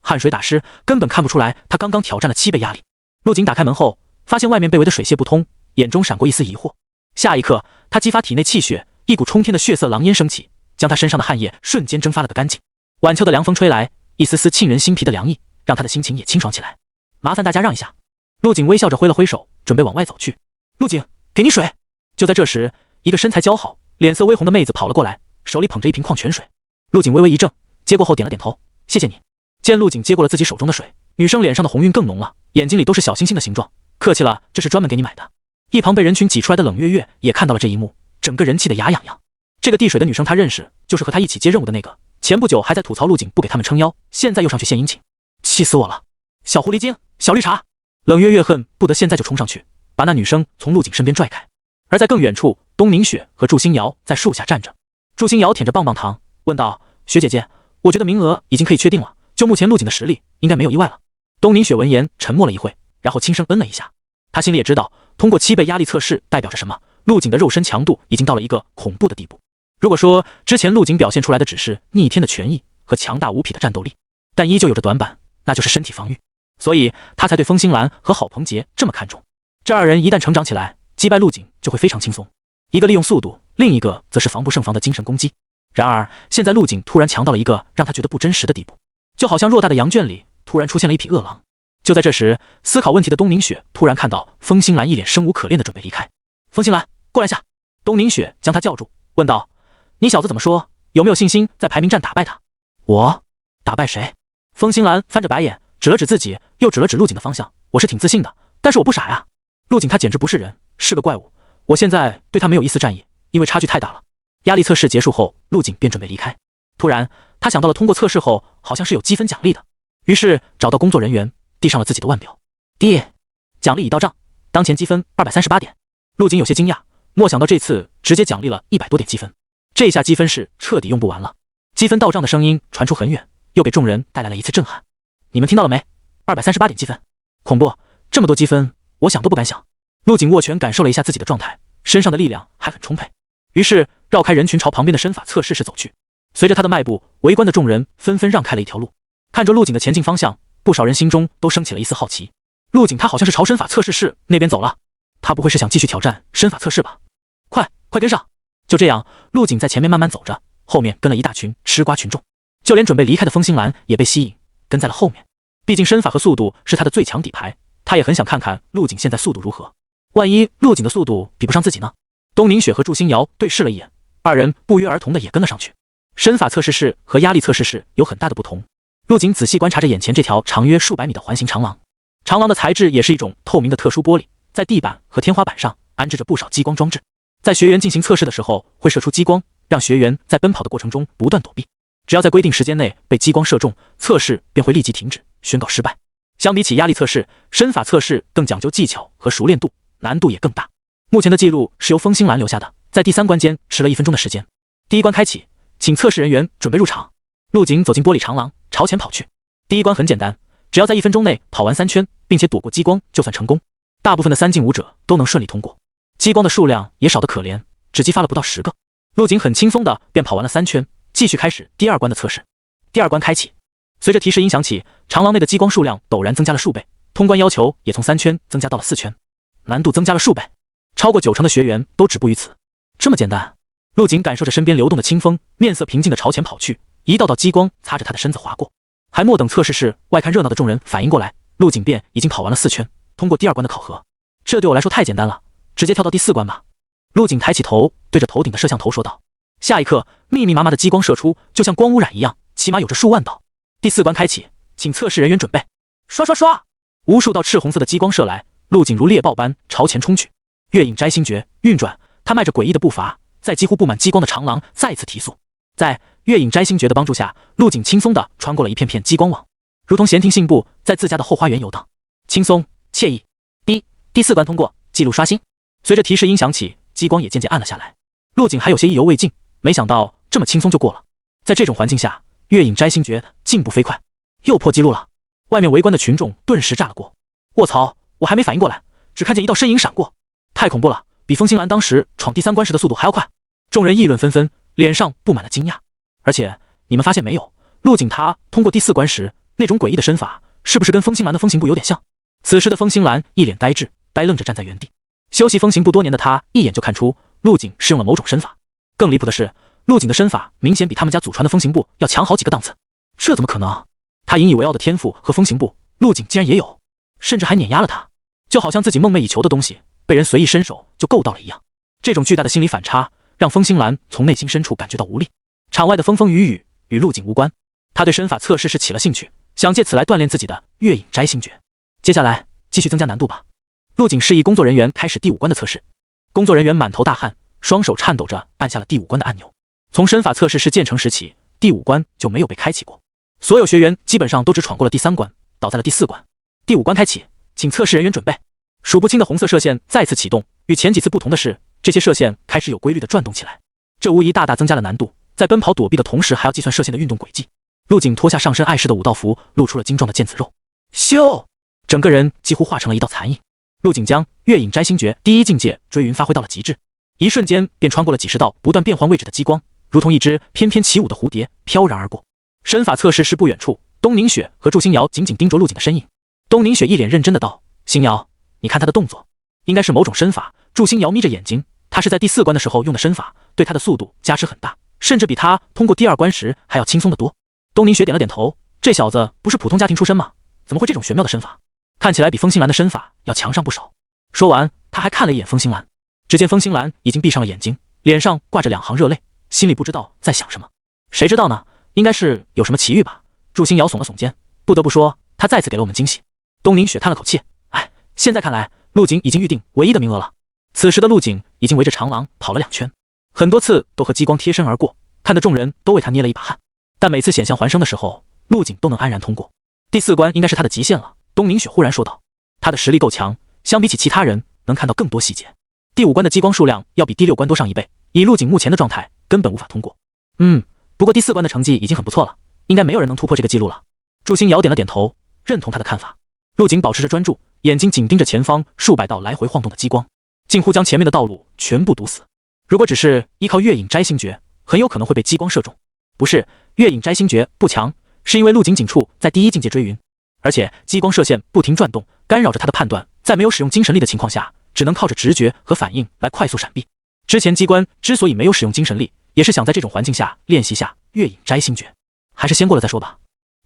汗水打湿，根本看不出来他刚刚挑战了7倍压力。陆景打开门后，发现外面被围得水泄不通，眼中闪过一丝疑惑。下一刻，他激发体内气血，一股冲天的血色狼烟升起，将他身上的汗液瞬间蒸发了个干净。晚秋的凉风吹来，一丝丝沁人心脾的凉意，让他的心情也清爽起来。麻烦大家让一下。陆景微笑着挥了挥手，准备往外走去。陆景，给你水。就在这时，一个身材姣好、脸色微红的妹子跑了过来，手里捧着一瓶矿泉水。陆景微微一怔，接过后点了点头，谢谢你。见陆景接过了自己手中的水，女生脸上的红晕更浓了，眼睛里都是小星星的形状。客气了，这是专门给你买的。一旁被人群挤出来的冷月月也看到了这一幕，整个人气得牙痒痒。这个递水的女生她认识，就是和她一起接任务的那个，前不久还在吐槽陆景不给他们撑腰，现在又上去献殷勤，气死我了！小狐狸精，小绿茶！冷月月恨不得现在就冲上去，把那女生从陆景身边拽开。而在更远处，东明雪和祝星瑶在树下站着。祝星瑶舔着棒棒糖，问道：“雪姐姐，我觉得名额已经可以确定了，就目前陆景的实力，应该没有意外了。”东明雪闻言沉默了一会，然后轻声嗯了一下。她心里也知道，通过7倍压力测试代表着什么，陆景的肉身强度已经到了一个恐怖的地步。如果说之前陆景表现出来的只是逆天的权益和强大无匹的战斗力，但依旧有着短板，那就是身体防御。所以他才对风星兰和郝鹏杰这么看重。这二人一旦成长起来，击败陆景就会非常轻松。一个利用速度，另一个则是防不胜防的精神攻击。然而现在陆景突然强到了一个让他觉得不真实的地步，就好像偌大的羊圈里突然出现了一匹饿狼。就在这时，思考问题的东明雪突然看到风星兰一脸生无可恋的准备离开。风星兰，过来下。东明雪将他叫住，问道：“你小子怎么说？有没有信心在排名战打败他？”我打败谁？风星兰翻着白眼，指了指自己，又指了指陆景的方向。我是挺自信的，但是我不傻呀。陆景他简直不是人，是个怪物。我现在对他没有一丝战意，因为差距太大了。压力测试结束后，陆景便准备离开。突然，他想到了通过测试后好像是有积分奖励的，于是找到工作人员，递上了自己的腕表。弟，奖励已到账，当前积分238点。陆景有些惊讶，没想到这次直接奖励了100多点积分，这下积分是彻底用不完了。积分到账的声音传出很远，又给众人带来了一次震撼。你们听到了没？238点积分，恐怖！这么多积分，我想都不敢想。陆景握拳感受了一下自己的状态，身上的力量还很充沛，于是绕开人群朝旁边的身法测试室走去。随着他的迈步，围观的众人纷纷让开了一条路。看着陆景的前进方向，不少人心中都升起了一丝好奇。陆景他好像是朝身法测试室那边走了，他不会是想继续挑战身法测试吧？快跟上！就这样，陆景在前面慢慢走着，后面跟了一大群吃瓜群众，就连准备离开的风星兰也被吸引，跟在了后面。毕竟身法和速度是他的最强底牌，他也很想看看陆景现在速度如何。万一陆景的速度比不上自己呢？东明雪和祝星瑶对视了一眼，二人不约而同的也跟了上去。身法测试室和压力测试室有很大的不同。陆景仔细观察着眼前这条长约数百米的环形长廊，长廊的材质也是一种透明的特殊玻璃，在地板和天花板上安置着不少激光装置，在学员进行测试的时候会射出激光，让学员在奔跑的过程中不断躲避。只要在规定时间内被激光射中，测试便会立即停止，宣告失败。相比起压力测试，身法测试更讲究技巧和熟练度，难度也更大。目前的记录是由风星兰留下的，在第3关间迟了1分钟的时间。第1关开启，请测试人员准备入场。陆景走进玻璃长廊，朝前跑去。第1关很简单，只要在1分钟内跑完3圈，并且躲过激光，就算成功。大部分的3进5者都能顺利通过，激光的数量也少得可怜，只激发了不到10个。陆景很轻松的便跑完了3圈，继续开始第2关的测试。第2关开启，随着提示音响起，长廊内的激光数量陡然增加了数倍，通关要求也从3圈增加到了4圈。难度增加了数倍，超过90%的学员都止步于此。这么简单？陆景感受着身边流动的清风，面色平静地朝前跑去，一道道激光擦着他的身子划过。还莫等测试室外看热闹的众人反应过来，陆景便已经跑完了4圈，通过第2关的考核。这对我来说太简单了，直接跳到第4关吧。陆景抬起头，对着头顶的摄像头说道。下一刻，密密麻麻的激光射出，就像光污染一样，起码有着数万道。第4关开启，请测试人员准备。刷刷刷，无数道赤红色的激光射来，陆景如猎豹般朝前冲去。月影摘星诀运转，他迈着诡异的步伐，在几乎布满激光的长廊再次提速。在月影摘星诀的帮助下，陆景轻松地穿过了一片片激光网，如同闲庭信步，在自家的后花园游荡，轻松惬意。第4关通过，记录刷新。随着提示音响起，激光也渐渐暗了下来。陆景还有些意犹未尽，没想到这么轻松就过了。在这种环境下，月影摘星诀进步飞快，又破纪录了。外面围观的群众顿时炸了锅。卧槽！我还没反应过来，只看见一道身影闪过，太恐怖了，比风星兰当时闯第3关时的速度还要快。众人议论纷纷，脸上布满了惊讶。而且你们发现没有，陆景他通过第4关时那种诡异的身法，是不是跟风星兰的风行步有点像？此时的风星兰一脸呆滞，呆愣着站在原地。修习风行步多年的他一眼就看出陆景是用了某种身法。更离谱的是，陆景的身法明显比他们家祖传的风行步要强好几个档次。这怎么可能？他引以为傲的天赋和风行步，陆景竟然也有，甚至还碾压了他，就好像自己梦寐以求的东西被人随意伸手就够到了一样。这种巨大的心理反差让风星兰从内心深处感觉到无力。场外的风风雨雨与陆景无关，他对身法测试是起了兴趣，想借此来锻炼自己的月影摘星诀。接下来继续增加难度吧。陆景示意工作人员开始第5关的测试。工作人员满头大汗，双手颤抖着按下了第5关的按钮。从身法测试室建成时起，第5关就没有被开启过。所有学员基本上都只闯过了第3关，倒在了第4关。第5关开启，请测试人员准备。数不清的红色射线再次启动，与前几次不同的是，这些射线开始有规律的转动起来，这无疑大大增加了难度。在奔跑躲避的同时，还要计算射线的运动轨迹。陆景脱下上身碍事的武道服，露出了精壮的腱子肉，咻，整个人几乎化成了一道残影。陆景将月影摘星诀第1境界追云发挥到了极致，一瞬间便穿过了几十道不断变换位置的激光，如同一只翩翩起舞的蝴蝶飘然而过。身法测试室不远处，东宁雪和祝星瑶紧紧盯着陆景的身影。东宁雪一脸认真的道：“星瑶，你看他的动作，应该是某种身法。”祝星瑶眯着眼睛，他是在第4关的时候用的身法，对他的速度加持很大，甚至比他通过第2关时还要轻松得多。东宁雪点了点头，这小子不是普通家庭出身吗？怎么会这种玄妙的身法？看起来比风星兰的身法要强上不少。说完，他还看了一眼风星兰，只见风星兰已经闭上了眼睛，脸上挂着2行热泪，心里不知道在想什么。谁知道呢？应该是有什么奇遇吧。祝星瑶耸了耸肩，不得不说，他再次给了我们惊喜。东宁雪叹了口气，哎，现在看来，陆景已经预定唯一的名额了。此时的陆景已经围着长廊跑了2圈，很多次都和激光贴身而过，看得众人都为他捏了一把汗。但每次险象环生的时候，陆景都能安然通过。第4关应该是他的极限了。东宁雪忽然说道，他的实力够强，相比起其他人能看到更多细节。第5关的激光数量要比第6关多上1倍，以陆景目前的状态根本无法通过。不过第4关的成绩已经很不错了，应该没有人能突破这个记录了。祝星瑶点了点头，认同他的看法。陆景保持着专注，眼睛紧盯着前方数百道来回晃动的激光，近乎将前面的道路全部堵死。如果只是依靠月影摘星诀，很有可能会被激光射中。不是，月影摘星诀不强，是因为陆景紧处在第1境界追云，而且激光射线不停转动，干扰着他的判断，在没有使用精神力的情况下，只能靠着直觉和反应来快速闪避。之前机关之所以没有使用精神力，也是想在这种环境下练习下月影摘星诀，还是先过了再说吧。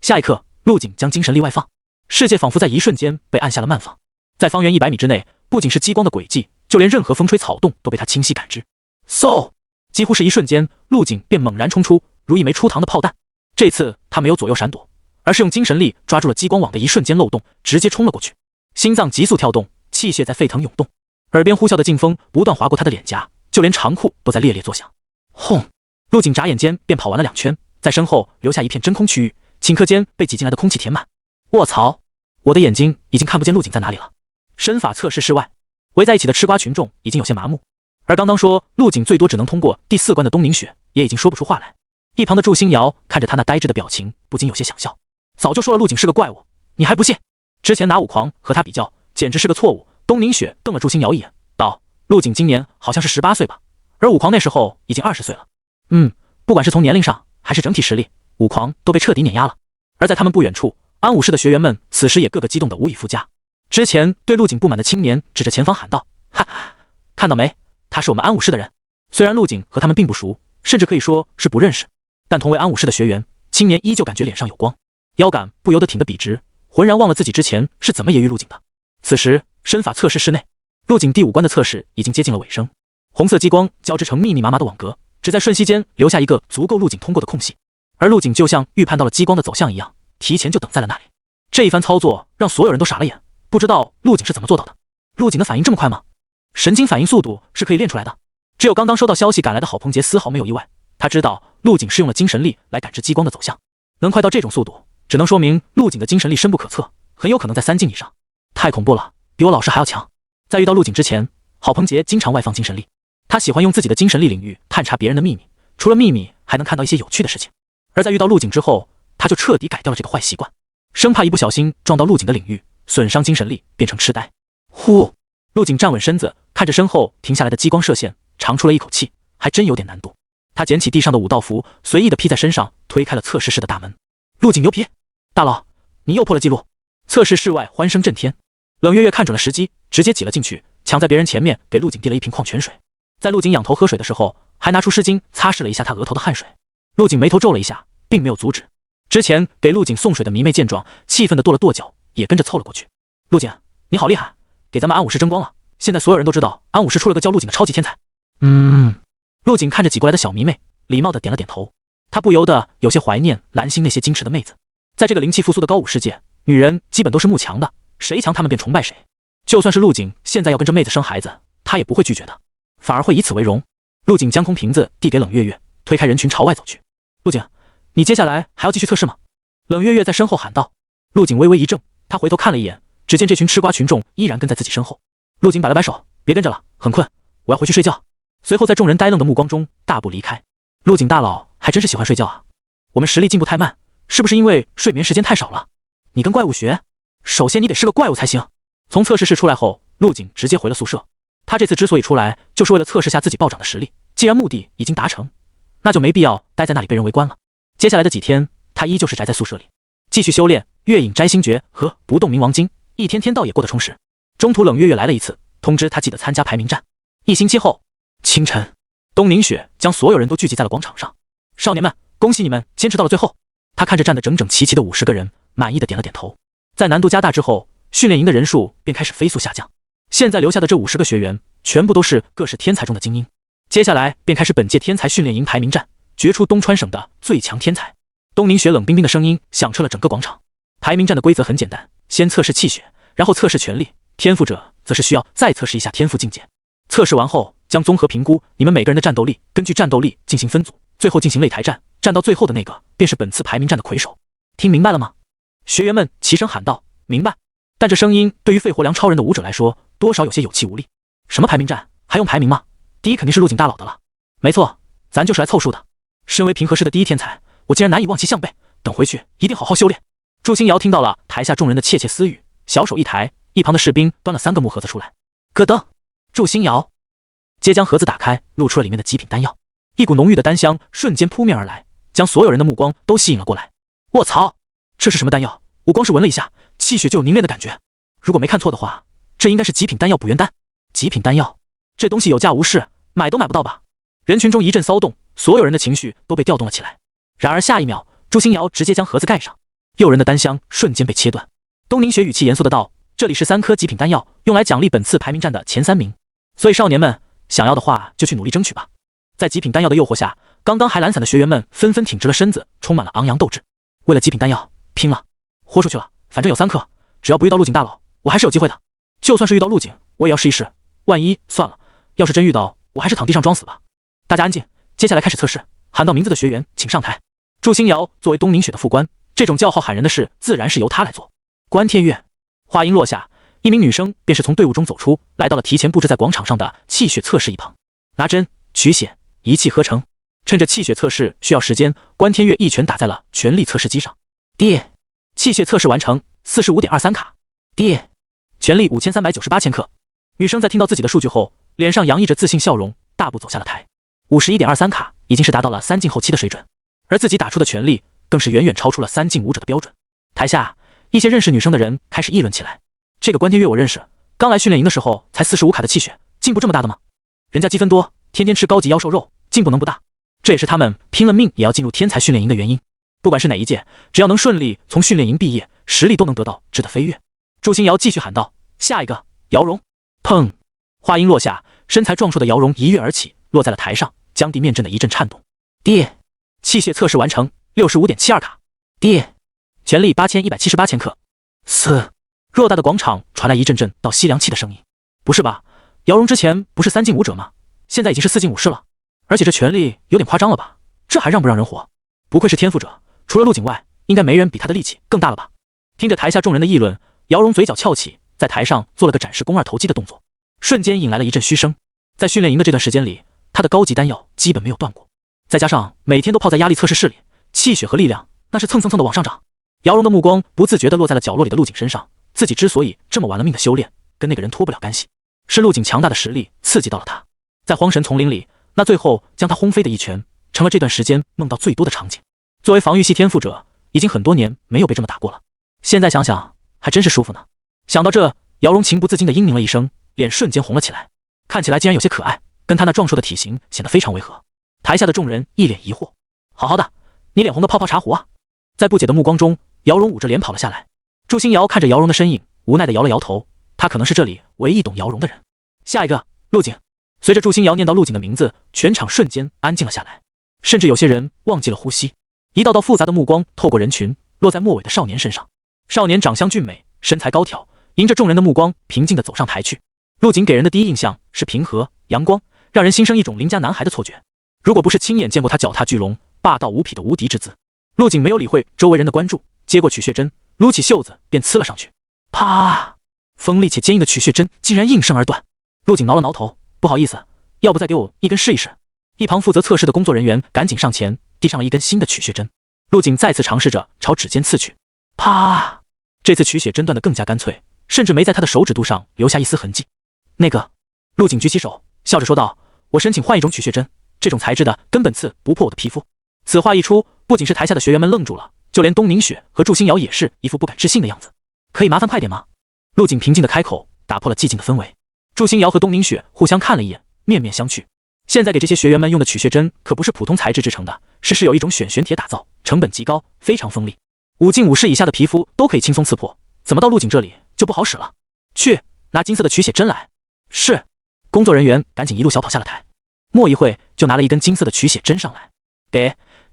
下一刻，陆景将精神力外放，世界仿佛在一瞬间被按下了慢放。在方圆100米之内，不仅是激光的轨迹，就连任何风吹草动都被他清晰感知。嗖，几乎是一瞬间，陆景便猛然冲出，如一枚出膛的炮弹。这次他没有左右闪躲，而是用精神力抓住了激光网的一瞬间漏洞，直接冲了过去。心脏急速跳动，气血在沸腾涌动，耳边呼啸的劲风不断划过他的脸颊，就连长裤都在猎猎作响。轰！陆景眨眼间便跑完了2圈，在身后留下一片真空区域，顷刻间被挤进来的空气填满。卧槽！我的眼睛已经看不见陆景在哪里了。身法测试室外，围在一起的吃瓜群众已经有些麻木，而刚刚说陆景最多只能通过第4关的东宁雪也已经说不出话来。一旁的祝星瑶看着他那呆滞的表情，不禁有些想笑。早就说了陆景是个怪物，你还不信？之前拿武狂和他比较，简直是个错误。东宁雪瞪了祝星瑶一眼，道：陆景今年好像是18岁吧，而武狂那时候已经20岁了。不管是从年龄上还是整体实力，武狂都被彻底碾压了。而在他们不远处，安武室的学员们此时也个个激动得无以复加。之前对陆景不满的青年指着前方喊道：“哈，看到没？他是我们安武市的人。”虽然陆景和他们并不熟，甚至可以说是不认识，但同为安武市的学员，青年依旧感觉脸上有光，腰杆不由得挺得笔直，浑然忘了自己之前是怎么揶揄陆景的。此时身法测试室内，陆景第5关的测试已经接近了尾声，红色激光交织成密密麻麻的网格，只在瞬息间留下一个足够陆景通过的空隙，而陆景就像预判到了激光的走向一样，提前就等在了那里。这一番操作让所有人都傻了眼，不知道陆景是怎么做到的。陆景的反应这么快吗？神经反应速度是可以练出来的。只有刚刚收到消息赶来的郝鹏杰丝毫没有意外，他知道陆景是用了精神力来感知激光的走向，能快到这种速度，只能说明陆景的精神力深不可测，很有可能在3境以上。太恐怖了，比我老师还要强。在遇到陆景之前，郝鹏杰经常外放精神力，他喜欢用自己的精神力领域探查别人的秘密，除了秘密还能看到一些有趣的事情。而在遇到陆景之后，他就彻底改掉了这个坏习惯，生怕一不小心撞到陆景的领域，损伤精神力，变成痴呆。呼，陆景站稳身子，看着身后停下来的激光射线，长出了一口气，还真有点难度。他捡起地上的武道符，随意的披在身上，推开了测试室的大门。陆景牛皮，大佬，你又破了记录！测试室外欢声震天，冷月月看准了时机，直接挤了进去，抢在别人前面给陆景递了一瓶矿泉水。在陆景仰头喝水的时候，还拿出湿巾擦拭了一下他额头的汗水。陆景眉头皱了一下，并没有阻止。之前给陆景送水的迷妹见状，气愤的跺了跺脚，也跟着凑了过去。陆景，你好厉害，给咱们安武市争光了！现在所有人都知道安武市出了个叫陆景的超级天才。陆景看着挤过来的小迷妹，礼貌的点了点头。他不由得有些怀念蓝星那些矜持的妹子。在这个灵气复苏的高武世界，女人基本都是慕强的，谁强他们便崇拜谁。就算是陆景现在要跟着妹子生孩子，他也不会拒绝的，反而会以此为荣。陆景将空瓶子递给冷月月，推开人群朝外走去。陆景，你接下来还要继续测试吗？冷月月在身后喊道。陆景微微一怔，他回头看了一眼，只见这群吃瓜群众依然跟在自己身后。陆景摆了摆手，别跟着了，很困，我要回去睡觉。随后在众人呆愣的目光中大步离开。陆景大佬还真是喜欢睡觉啊，我们实力进步太慢，是不是因为睡眠时间太少了？你跟怪物学，首先你得是个怪物才行。从测试室出来后，陆景直接回了宿舍。他这次之所以出来，就是为了测试下自己暴涨的实力，既然目的已经达成，那就没必要待在那里被人围观了。接下来的几天，他依旧是宅在宿舍里，继续修炼月影摘星诀和不动明王经，一天天倒也过得充实。中途冷月月来了一次，通知他记得参加排名战。1星期后清晨，东宁雪将所有人都聚集在了广场上。少年们，恭喜你们坚持到了最后。他看着站得整整齐齐的50个人，满意的点了点头。在难度加大之后，训练营的人数便开始飞速下降。现在留下的这50个学员，全部都是各式天才中的精英。接下来便开始本届天才训练营排名战，决出东川省的最强天才。东宁雪冷冰冰的声音响彻了整个广场。排名战的规则很简单，先测试气血，然后测试全力，天赋者则是需要再测试一下天赋境界。测试完后将综合评估你们每个人的战斗力，根据战斗力进行分组，最后进行擂台战，战到最后的那个便是本次排名战的魁首。听明白了吗？学员们齐声喊道。明白。但这声音对于肺活量超人的武者来说，多少有些有气无力。什么排名战？还用排名吗？第一肯定是陆景大佬的了。没错，咱就是来凑数的。身为平和市的第一天才，我竟然难以望其项背，等回去一定好好修炼。祝星瑶听到了台下众人的窃窃私语，小手一抬，一旁的士兵端了3个木盒子出来。咯噔，祝星瑶接将盒子打开，露出了里面的极品丹药。一股浓郁的丹香瞬间扑面而来，将所有人的目光都吸引了过来。卧槽，这是什么丹药？我光是闻了一下，气血就有凝练的感觉。如果没看错的话，这应该是极品丹药补元丹。极品丹药，这东西有价无市，买都买不到吧？人群中一阵骚动，所有人的情绪都被调动了起来。然而下一秒，祝星瑶直接将盒子盖上，诱人的丹香瞬间被切断。东宁雪语气严肃的道：“这里是3颗极品丹药，用来奖励本次排名战的前3名，所以少年们想要的话就去努力争取吧。”在极品丹药的诱惑下，刚刚还懒散的学员们纷纷挺直了身子，充满了昂扬斗志。为了极品丹药，拼了！豁出去了，反正有3颗，只要不遇到陆景大佬，我还是有机会的。就算是遇到陆景，我也要试一试。万一算了，要是真遇到，我还是躺地上装死吧。大家安静，接下来开始测试，喊到名字的学员请上台。祝星瑶作为东宁雪的副官，这种叫号喊人的事自然是由他来做。关天月，话音落下，一名女生便是从队伍中走出，来到了提前布置在广场上的气血测试一旁，拿针取血，一气呵成。趁着气血测试需要时间，关天月一拳打在了全力测试机上。气血测试完成，45.23卡。全力5398千克。女生在听到自己的数据后，脸上洋溢着自信笑容，大步走下了台。51.23卡已经是达到了3境后期的水准，而自己打出的全力更是远远超出了3境武者的标准。台下一些认识女生的人开始议论起来，这个关天月我认识，刚来训练营的时候才45卡的气血，进步这么大的吗？人家积分多，天天吃高级妖兽肉，进步能不大？这也是他们拼了命也要进入天才训练营的原因。不管是哪一届，只要能顺利从训练营毕业，实力都能得到质的飞跃。祝星瑶继续喊道：“下一个，姚荣！”砰！话音落下，身材壮硕的姚荣一跃而起，落在了台上，将地面震得一阵颤动。爹，气血测试完成，65.72卡。爹，全力8178千克。嘶！偌大的广场传来一阵阵倒吸凉气的声音。不是吧？姚荣之前不是3进5者吗？现在已经是4进5式了，而且这全力有点夸张了吧？这还让不让人活？不愧是天赋者，除了陆景外，应该没人比他的力气更大了吧？听着台下众人的议论，姚荣嘴角翘起，在台上做了个展示肱二头肌的动作，瞬间引来了一阵嘘声。在训练营的这段时间里，他的高级丹药基本没有断过，再加上每天都泡在压力测试室里，气血和力量那是蹭蹭蹭的往上涨。姚荣的目光不自觉地落在了角落里的陆景身上，自己之所以这么玩了命的修炼，跟那个人脱不了干系，是陆景强大的实力刺激到了他。在荒神丛林里，那最后将他轰飞的一拳，成了这段时间梦到最多的场景。作为防御系天赋者，已经很多年没有被这么打过了，现在想想还真是舒服呢。想到这，姚荣情不自禁地嘤咛了一声，脸瞬间红了起来，看起来竟然有些可爱，跟他那壮硕的体型显得非常违和。台下的众人一脸疑惑：“好好的，你脸红的泡泡茶壶啊！”在不解的目光中，姚荣捂着脸跑了下来。祝星瑶看着姚荣的身影，无奈地摇了摇头，他可能是这里唯一懂姚荣的人。下一个，陆景。随着祝星瑶念到陆景的名字，全场瞬间安静了下来，甚至有些人忘记了呼吸。一道道复杂的目光透过人群，落在末尾的少年身上。少年长相俊美，身材高挑，迎着众人的目光，平静地走上台去。陆景给人的第一印象是平和阳光，让人心生一种邻家男孩的错觉。如果不是亲眼见过他脚踏巨龙，霸道无匹的无敌之姿，陆景没有理会周围人的关注，接过取血针，撸起袖子便刺了上去。啪！锋利且坚硬的取血针竟然应声而断。陆景挠了挠头，不好意思，要不再给我一根试一试？一旁负责测试的工作人员赶紧上前递上了一根新的取血针。陆景再次尝试着朝指尖刺去。啪！这次取血针断得更加干脆，甚至没在他的手指肚上留下一丝痕迹。那个，陆景举起手，笑着说道：“我申请换一种取血针，这种材质的根本刺不破我的皮肤。”此话一出，不仅是台下的学员们愣住了，就连东宁雪和祝星瑶也是一副不敢置信的样子。可以麻烦快点吗？陆景平静的开口，打破了寂静的氛围。祝星瑶和东宁雪互相看了一眼，面面相觑。现在给这些学员们用的取血针可不是普通材质制成的，是有一种选玄铁打造，成本极高，非常锋利，5进5式以下的皮肤都可以轻松刺破，怎么到陆景这里就不好使了？去，拿金色的取血针来。是。工作人员赶紧一路小跑下了台，莫一会就拿了一根金色的取血针上来。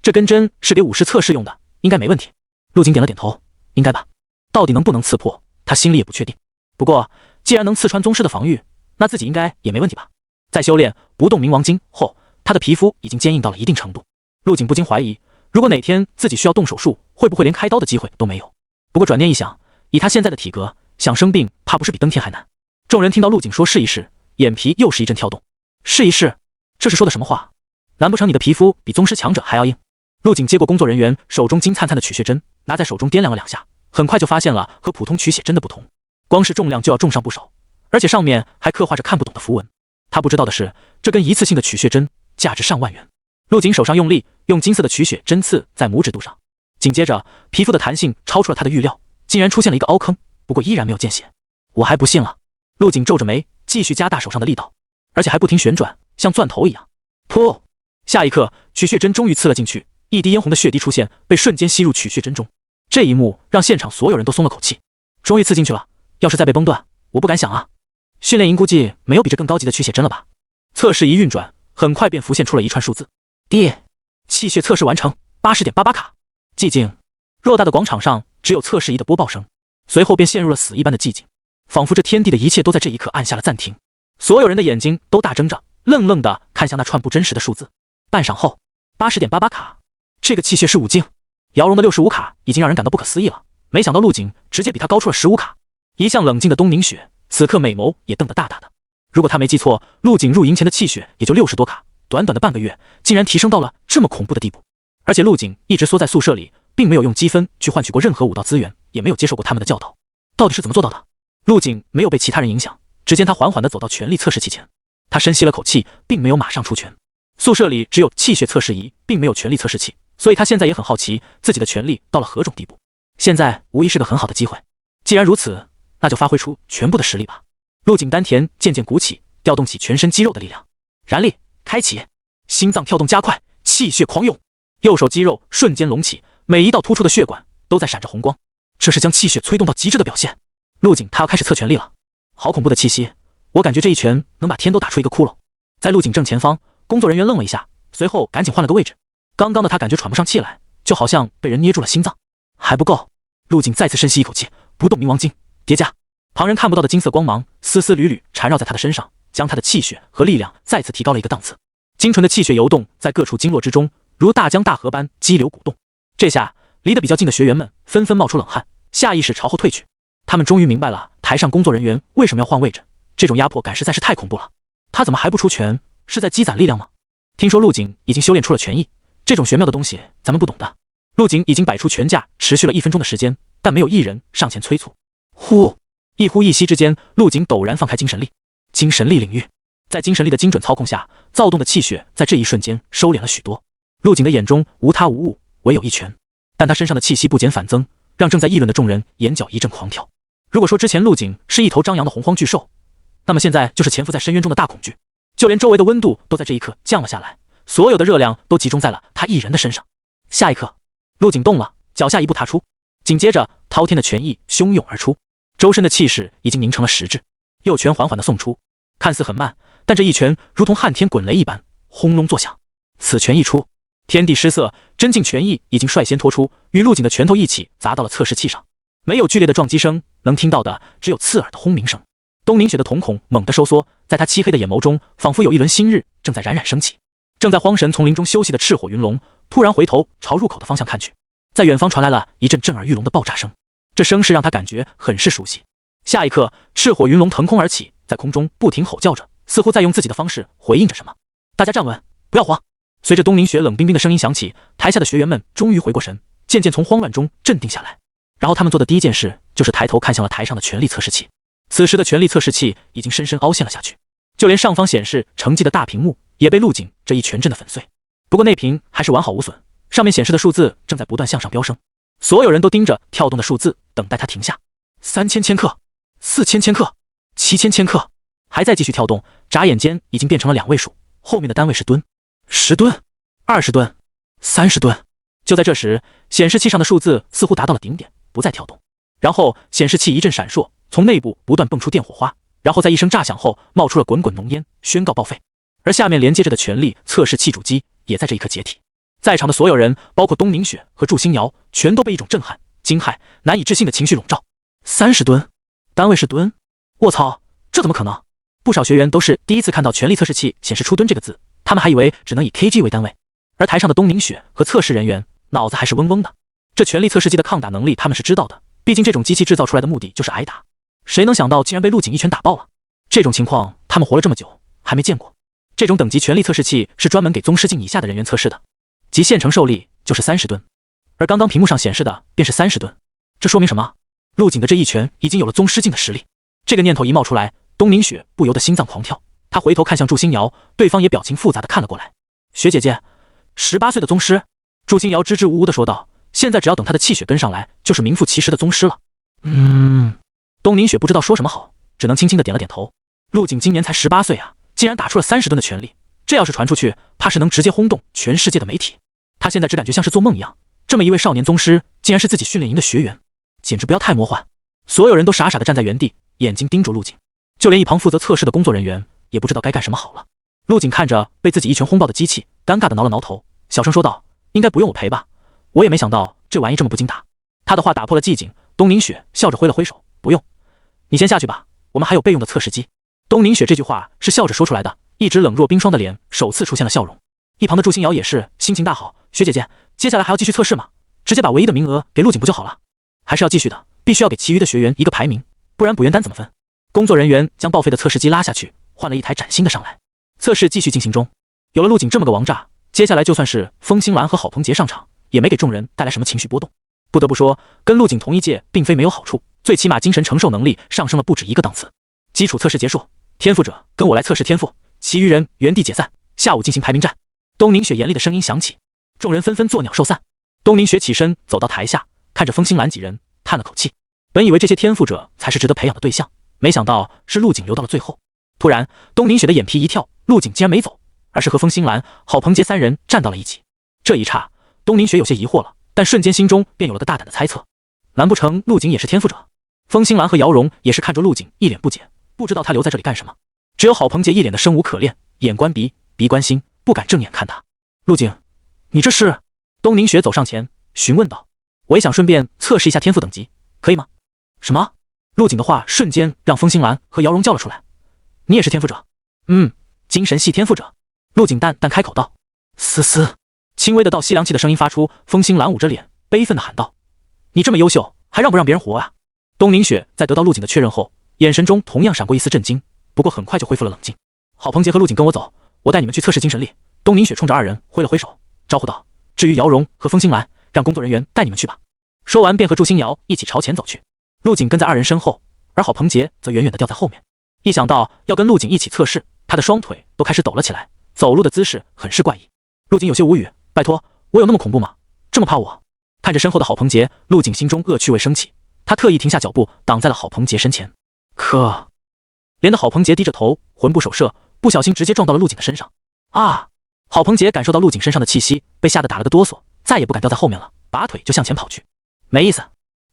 这根针是给武士测试用的，应该没问题。陆景点了点头，应该吧。到底能不能刺破，他心里也不确定。不过既然能刺穿宗师的防御，那自己应该也没问题吧。在修炼不动冥王经后，他的皮肤已经坚硬到了一定程度。陆景不禁怀疑，如果哪天自己需要动手术，会不会连开刀的机会都没有？不过转念一想，以他现在的体格，想生病怕不是比登天还难。众人听到陆景说试一试，眼皮又是一阵跳动。试一试？这是说的什么话？难不成你的皮肤比宗师强者还要硬？陆景接过工作人员手中金灿灿的取血针，拿在手中掂量了2下，很快就发现了和普通取血针的不同。光是重量就要重上不少，而且上面还刻画着看不懂的符文。他不知道的是，这根一次性的取血针价值上万元。陆景手上用力，用金色的取血针刺在拇指肚上，紧接着皮肤的弹性超出了他的预料，竟然出现了一个凹坑，不过依然没有见血。我还不信了。陆景皱着眉，继续加大手上的力道，而且还不停旋转，像钻头一样。噗！下一刻，取血针终于刺了进去，一滴嫣红的血滴出现，被瞬间吸入取血针中。这一幕让现场所有人都松了口气，终于刺进去了。要是再被崩断，我不敢想啊。训练营估计没有比这更高级的取血针了吧？测试仪运转，很快便浮现出了一串数字。爹，气血测试完成，80.88卡。寂静，偌大的广场上只有测试仪的播报声，随后便陷入了死一般的寂静，仿佛这天地的一切都在这一刻按下了暂停。所有人的眼睛都大睁着，愣愣地看向那串不真实的数字。半晌后，80.88卡，这个气血是5进。姚荣的65卡已经让人感到不可思议了，没想到陆景直接比他高出了15卡。一向冷静的东宁雪此刻美眸也瞪得大大的。如果他没记错，陆景入营前的气血也就60多卡，短短的半个月竟然提升到了这么恐怖的地步。而且陆景一直缩在宿舍里，并没有用积分去换取过任何武道资源，也没有接受过他们的教导，到底是怎么做到的？陆景没有被其他人影响，只见他缓缓地走到全力测试器前，他深吸了口气，并没有马上出拳。宿舍里只有气血测试仪，并没有全力测试器，所以他现在也很好奇自己的全力到了何种地步。现在无疑是个很好的机会。既然如此，那就发挥出全部的实力吧。陆景丹田渐渐鼓起，调动起全身肌肉的力量，燃力开启，心脏跳动加快，气血狂涌，右手肌肉瞬间隆起，每一道突出的血管都在闪着红光，这是将气血催动到极致的表现。陆景他要开始测全力了，好恐怖的气息，我感觉这一拳能把天都打出一个窟窿。在陆景正前方，工作人员愣了一下，随后赶紧换了个位置。刚刚的他感觉喘不上气来，就好像被人捏住了心脏。还不够，陆景再次深吸一口气，不动冥王经叠加，旁人看不到的金色光芒丝丝缕缕缠绕在他的身上，将他的气血和力量再次提高了一个档次。精纯的气血游动在各处经络之中，如大江大河般激流鼓动。这下离得比较近的学员们纷纷冒出冷汗，下意识朝后退去。他们终于明白了台上工作人员为什么要换位置，这种压迫感实在是太恐怖了。他怎么还不出拳？是在积攒力量吗？听说陆景已经修炼出了拳意，这种玄妙的东西咱们不懂的。陆景已经摆出拳架，持续了1分钟的时间，但没有一人上前催促。呼，一呼一吸之间，陆景陡然放开精神力。精神力领域，在精神力的精准操控下，躁动的气血在这一瞬间收敛了许多。陆景的眼中无他无物，唯有一拳，但他身上的气息不减反增，让正在议论的众人眼角一阵狂跳。如果说之前陆景是一头张扬的洪荒巨兽，那么现在就是潜伏在深渊中的大恐惧。就连周围的温度都在这一刻降了下来，所有的热量都集中在了他一人的身上。下一刻，陆景动了，脚下一步踏出，紧接着滔天的拳意汹涌而出，周身的气势已经凝成了实质。右拳缓缓地送出，看似很慢，但这一拳如同撼天滚雷一般，轰隆作响。此拳一出，天地失色，真境拳意已经率先拖出，与陆景的拳头一起砸到了测试器上。没有剧烈的撞击声，能听到的只有刺耳的轰鸣声。东宁雪的瞳孔猛地收缩，在他漆黑的眼眸中，仿佛有一轮新日正在冉冉升起。正在荒神丛林中休息的赤火云龙突然回头朝入口的方向看去，在远方传来了一阵震耳欲聋的爆炸声，这声势让他感觉很是熟悉。下一刻，赤火云龙腾空而起，在空中不停吼叫着，似乎在用自己的方式回应着什么。大家站稳，不要慌。随着东宁雪冷冰冰的声音响起，台下的学员们终于回过神，渐渐从慌乱中镇定下来。然后他们做的第一件事就是抬头看向了台上的权力测试器。此时的权力测试器已经深深凹陷了下去，就连上方显示成绩的大屏幕也被陆景这一拳震得粉碎。不过内屏还是完好无损，上面显示的数字正在不断向上飙升。所有人都盯着跳动的数字，等待它停下。3000千克，4000千克，7000千克，还在继续跳动，眨眼间已经变成了2位数，后面的单位是吨，10吨，20吨，30吨。就在这时，显示器上的数字似乎达到了顶点，不再跳动。然后显示器一阵闪烁，从内部不断迸出电火花，然后在一声炸响后冒出了滚滚浓烟，宣告报废。而下面连接着的权力测试器主机也在这一刻解体。在场的所有人，包括东宁雪和祝星瑶，全都被一种震撼、惊骇、难以置信的情绪笼罩。30吨，单位是吨，卧槽，这怎么可能？不少学员都是第一次看到权力测试器显示出吨这个字，他们还以为只能以 kg 为单位。而台上的东宁雪和测试人员脑子还是嗡嗡的，这权力测试机的抗打能力他们是知道的，毕竟这种机器制造出来的目的就是挨打。谁能想到竟然被陆景一拳打爆了？这种情况他们活了这么久还没见过。这种等级权力测试器是专门给宗师境以下的人员测试的，即现成受力就是30吨，而刚刚屏幕上显示的便是30吨。这说明什么？陆景的这一拳已经有了宗师境的实力。这个念头一冒出来，东宁雪不由得心脏狂跳，他回头看向祝星瑶，对方也表情复杂的看了过来。学姐姐，18岁的宗师。祝星瑶支支吾吾的说道，现在只要等他的气血跟上来，就是名副其实的宗师了。东宁雪不知道说什么好，只能轻轻的点了点头。陆景今年才18岁啊，竟然打出了30吨的全力，这要是传出去，怕是能直接轰动全世界的媒体。他现在只感觉像是做梦一样，这么一位少年宗师，竟然是自己训练营的学员，简直不要太魔幻。所有人都傻傻的站在原地，眼睛盯着陆景，就连一旁负责测试的工作人员也不知道该干什么好了。陆景看着被自己一拳轰爆的机器，尴尬的挠了挠头，小声说道，应该不用我赔吧，我也没想到这玩意这么不经打。他的话打破了寂静，东宁雪笑着挥了挥手，不用，你先下去吧，我们还有备用的测试机。东宁雪这句话是笑着说出来的，一直冷若冰霜的脸首次出现了笑容。一旁的祝星瑶也是心情大好，学姐姐，接下来还要继续测试吗？直接把唯一的名额给陆景不就好了？还是要继续的，必须要给其余的学员一个排名，不然补员单怎么分？工作人员将报废的测试机拉下去，换了一台崭新的上来。测试继续进行中。有了陆景这么个王炸，接下来就算是风星兰和郝鹏杰上场，也没给众人带来什么情绪波动。不得不说，跟陆景同一届并非没有好处，最起码精神承受能力上升了不止一个档次。基础测试结束，天赋者跟我来测试天赋，其余人原地解散，下午进行排名战。东宁雪严厉的声音响起，众人纷纷作鸟兽散。东宁雪起身走到台下，看着风星兰几人，叹了口气。本以为这些天赋者才是值得培养的对象，没想到是陆景留到了最后。突然，东宁雪的眼皮一跳，陆景竟然没走，而是和风星兰、郝鹏杰三人站到了一起。这一刹，东宁雪有些疑惑了，但瞬间心中便有了个大胆的猜测：难不成陆景也是天赋者？风星兰和姚荣也是看着陆景一脸不解，不知道他留在这里干什么。只有郝鹏杰一脸的生无可恋，眼观鼻，鼻观心，不敢正眼看他。陆景，你这是？东宁雪走上前询问道：“我也想顺便测试一下天赋等级，可以吗？”什么？陆景的话瞬间让风星兰和姚荣叫了出来。你也是天赋者？精神系天赋者。陆景淡淡开口道。嘶嘶，轻微的倒吸凉气的声音发出，风星兰捂着脸，悲愤地喊道：“你这么优秀，还让不让别人活啊？”东宁雪在得到陆景的确认后，眼神中同样闪过一丝震惊，不过很快就恢复了冷静。郝鹏杰和陆景跟我走，我带你们去测试精神力。东宁雪冲着二人挥了挥手，招呼道：“至于姚荣和风星兰，让工作人员带你们去吧。”说完便和祝星瑶一起朝前走去。陆景跟在二人身后，而郝鹏杰则远远地掉在后面。一想到要跟陆景一起测试，他的双腿都开始抖了起来，走路的姿势很是怪异。陆景有些无语，拜托，我有那么恐怖吗？这么怕我？看着身后的郝鹏杰，陆景心中恶趣味升起，他特意停下脚步，挡在了郝鹏杰身前。可连得郝鹏杰低着头，魂不守舍，不小心直接撞到了陆景的身上。啊！郝鹏杰感受到陆景身上的气息，被吓得打了个哆嗦，再也不敢掉在后面了，拔腿就向前跑去。没意思。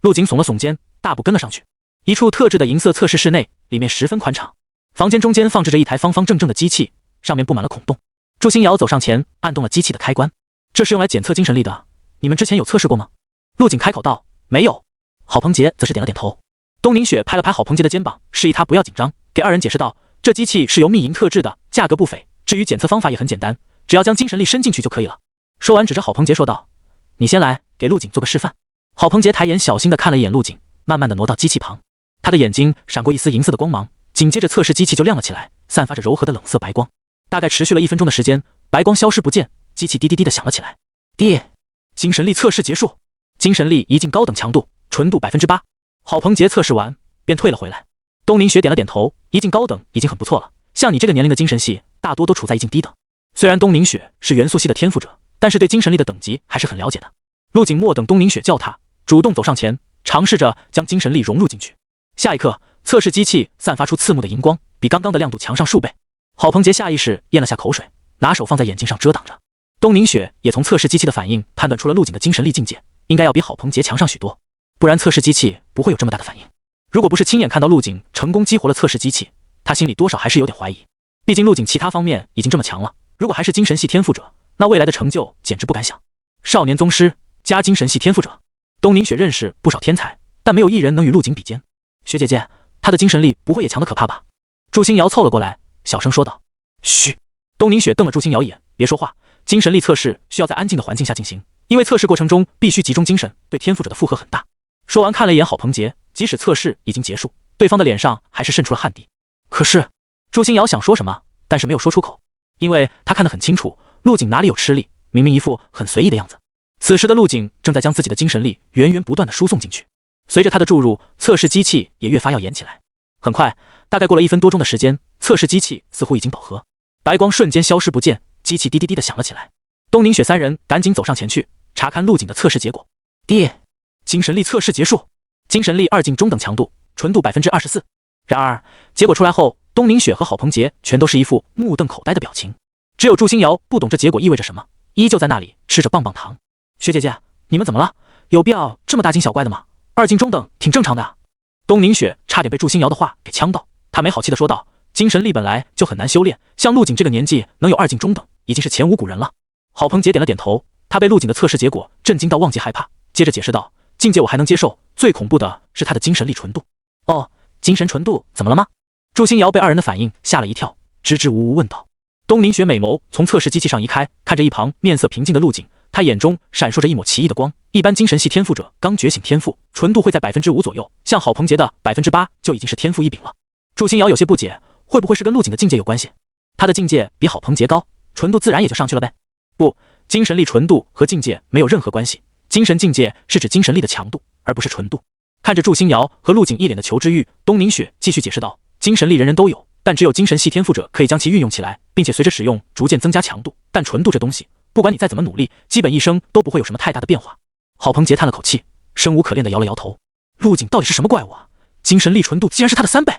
陆景耸了耸肩，大步跟了上去。一处特制的银色测试室内，里面十分宽敞。房间中间放置着一台方方正正的机器，上面布满了孔洞。祝星瑶走上前，按动了机器的开关。这是用来检测精神力的，你们之前有测试过吗？陆景开口道。没有。郝鹏杰则是点了点头。东宁雪拍了拍郝鹏杰的肩膀，示意他不要紧张，给二人解释道：“这机器是由密银特制的，价格不菲。至于检测方法也很简单，只要将精神力伸进去就可以了。”说完指着郝鹏杰说道：“你先来，给陆景做个示范。”郝鹏杰抬眼小心地看了一眼陆景，慢慢地挪到机器旁。他的眼睛闪过一丝银色的光芒，紧接着测试机器就亮了起来，散发着柔和的冷色白光。大概持续了1分钟的时间，白光消失不见，机器滴滴滴地响了起来。精神力测试结束，精神力一进高等强度，纯度8%。郝鹏杰测试完便退了回来。东宁雪点了点头，一进高等已经很不错了，像你这个年龄的精神系，大多都处在一进低等。虽然东宁雪是元素系的天赋者，但是对精神力的等级还是很了解的。陆景莫等东宁雪叫他，主动走上前，尝试着将精神力融入进去。下一刻，测试机器散发出刺目的荧光，比刚刚的亮度强上数倍。郝鹏杰下意识咽了下口水，拿手放在眼睛上遮挡着。东宁雪也从测试机器的反应判断出了陆景的精神力境界应该要比郝鹏杰强上许多，不然测试机器不会有这么大的反应。如果不是亲眼看到陆景成功激活了测试机器，他心里多少还是有点怀疑。毕竟陆景其他方面已经这么强了，如果还是精神系天赋者，那未来的成就简直不敢想。少年宗师加精神系天赋者，东宁雪认识不少天才，但没有一人能与陆景比肩。雪姐姐，他的精神力不会也强得可怕吧？祝星瑶凑了过来，小声说道。嘘。东宁雪瞪了祝星瑶一眼，别说话。精神力测试需要在安静的环境下进行，因为测试过程中必须集中精神，对天赋者的负荷很大。说完看了一眼郝鹏杰，即使测试已经结束，对方的脸上还是渗出了汗滴。可是祝星瑶想说什么，但是没有说出口，因为他看得很清楚，陆景哪里有吃力，明明一副很随意的样子。此时的陆景正在将自己的精神力源源不断的输送进去，随着他的注入，测试机器也越发耀眼起来。很快，大概过了1分多钟的时间，测试机器似乎已经饱和，白光瞬间消失不见，机器滴滴滴的响了起来。东宁雪三人赶紧走上前去查看陆景的测试结果。精神力测试结束，精神力2进中等强度，纯度24%。然而结果出来后，东宁雪和郝鹏杰全都是一副目瞪口呆的表情，只有祝星瑶不懂这结果意味着什么，依旧在那里吃着棒棒糖。雪姐姐，你们怎么了？有必要这么大惊小怪的吗？2进中等挺正常的啊。东宁雪差点被祝星瑶的话给呛到，她没好气的说道：“精神力本来就很难修炼，像陆景这个年纪能有2进中等，已经是前无古人了。”郝鹏杰点了点头，他被陆景的测试结果震惊到忘记害怕，接着解释道：“境界我还能接受，最恐怖的是他的精神力纯度。”哦，精神纯度怎么了吗？祝星瑶被二人的反应吓了一跳，支支吾吾问道。东宁雪美眸从测试机器上移开，看着一旁面色平静的陆景，他眼中闪烁着一抹奇异的光。一般精神系天赋者刚觉醒天赋纯度会在5%左右，像郝鹏杰的8%就已经是天赋异禀了。祝星瑶有些不解，会不会是跟陆景的境界有关系？他的境界比郝鹏杰高，纯度自然也就上去了呗。不，精神力纯度和境界没有任何关系，精神境界是指精神力的强度，而不是纯度。看着祝星瑶和陆景一脸的求知欲，东宁雪继续解释道：“精神力人人都有，但只有精神系天赋者可以将其运用起来，并且随着使用逐渐增加强度。但纯度这东西，不管你再怎么努力，基本一生都不会有什么太大的变化。”郝鹏杰叹了口气，生无可恋的摇了摇头。陆景到底是什么怪物啊？精神力纯度竟然是他的3倍，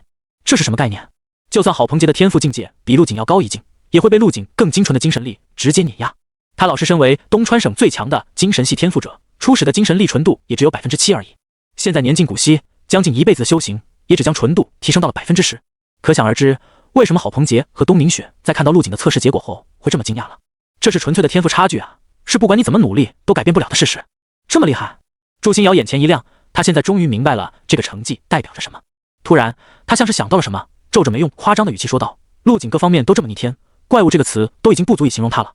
这是什么概念？就算郝鹏杰的天赋境界比陆景要高一境，也会被陆景更精纯的精神力直接碾压。他老师身为东川省最强的精神系天赋者，初始的精神力纯度也只有 7% 而已。现在年近古稀，将近一辈子的修行，也只将纯度提升到了 10%。可想而知，为什么郝鹏杰和东明雪在看到陆景的测试结果后会这么惊讶了？这是纯粹的天赋差距啊，是不管你怎么努力都改变不了的事实。这么厉害！祝新瑶眼前一亮，他现在终于明白了这个成绩代表着什么。突然，他像是想到了什么，皱着眉用夸张的语气说道：“陆景各方面都这么逆天，怪物这个词都已经不足以形容他了。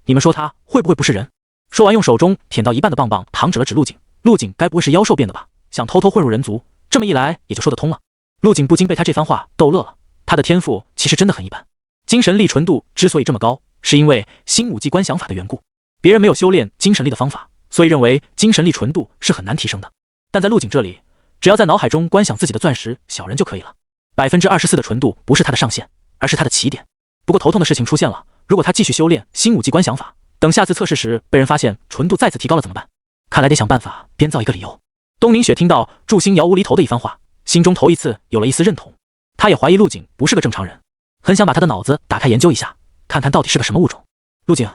你们说他会不会不是人？”说完，用手中舔到一半的棒棒糖指了指陆景：“陆景该不会是妖兽变的吧？想偷偷混入人族，这么一来也就说得通了。”陆景不禁被他这番话逗乐了。他的天赋其实真的很一般，精神力纯度之所以这么高，是因为新武技观想法的缘故。别人没有修炼精神力的方法，所以认为精神力纯度是很难提升的。但在陆景这里，只要在脑海中观想自己的钻石小人就可以了。24%的纯度不是他的上限，而是他的起点。不过头痛的事情出现了，如果他继续修炼新武技观想法，等下次测试时被人发现纯度再次提高了怎么办？看来得想办法编造一个理由。东明雪听到祝星瑶无厘头的一番话，心中头一次有了一丝认同。他也怀疑陆景不是个正常人，很想把他的脑子打开研究一下，看看到底是个什么物种。陆景，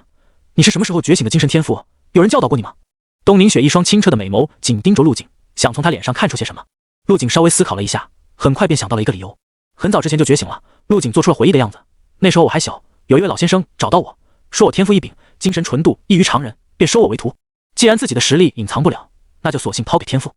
你是什么时候觉醒的精神天赋？有人教导过你吗？东明雪一双清澈的美眸紧盯着陆景，想从他脸上看出些什么。陆景稍微思考了一下，很快便想到了一个理由。很早之前就觉醒了。陆景做出了回忆的样子。那时候我还小，有一位老先生找到我，说我天赋异禀，精神纯度异于常人，便收我为徒。既然自己的实力隐藏不了，那就索性抛给天赋。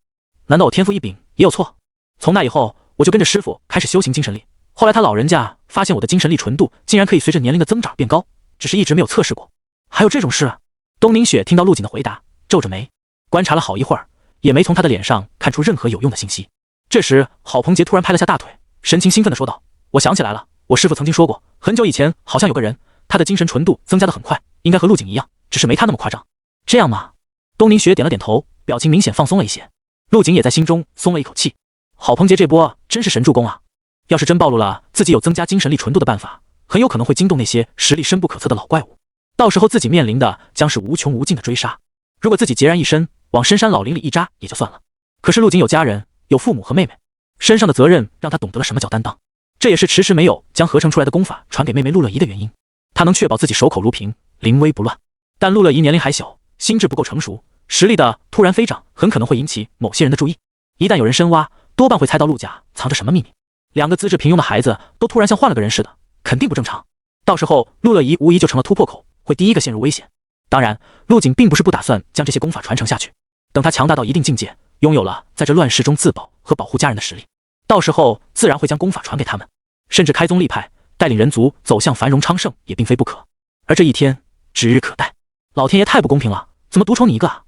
难道我天赋异禀也有错？从那以后，我就跟着师傅开始修行精神力。后来他老人家发现我的精神力纯度竟然可以随着年龄的增长变高，只是一直没有测试过。还有这种事啊？东明雪听到陆景的回答，皱着眉，观察了好一会儿，也没从他的脸上看出任何有用的信息。这时，郝鹏杰突然拍了下大腿，神情兴奋地说道：“我想起来了，我师傅曾经说过，很久以前好像有个人，他的精神纯度增加得很快，应该和陆景一样，只是没他那么夸张。这样吗？”东明雪点了点头，表情明显放松了一些。陆景也在心中松了一口气。郝鹏杰这波真是神助攻啊！要是真暴露了自己有增加精神力纯度的办法，很有可能会惊动那些实力深不可测的老怪物，到时候自己面临的将是无穷无尽的追杀。如果自己孑然一身往深山老林里一扎也就算了，可是陆景有家人，有父母和妹妹，身上的责任让他懂得了什么叫担当。这也是迟迟没有将合成出来的功法传给妹妹陆乐怡的原因。他能确保自己守口如瓶，临危不乱。但陆乐怡年龄还小，心智不够成熟，实力的突然飞涨很可能会引起某些人的注意。一旦有人深挖，多半会猜到陆家藏着什么秘密。两个资质平庸的孩子都突然像换了个人似的，肯定不正常。到时候陆乐怡无疑就成了突破口，会第一个陷入危险。当然，陆景并不是不打算将这些功法传承下去，等他强大到一定境界，拥有了在这乱世中自保和保护家人的实力，到时候自然会将功法传给他们，甚至开宗立派，带领人族走向繁荣昌盛也并非不可。而这一天指日可待。老天爷太不公平了，怎么独宠你一个啊？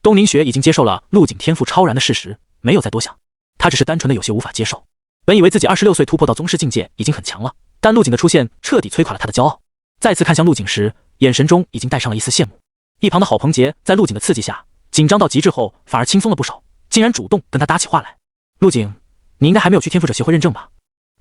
东明雪已经接受了陆景天赋超然的事实，没有再多想，他只是单纯的有些无法接受。本以为自己26岁突破到宗师境界已经很强了，但陆景的出现彻底摧垮了他的骄傲。再次看向陆景时，眼神中已经带上了一丝羡慕。一旁的郝鹏杰在陆景的刺激下，紧张到极致后反而轻松了不少，竟然主动跟他搭起话来。陆景，你应该还没有去天赋者协会认证吧？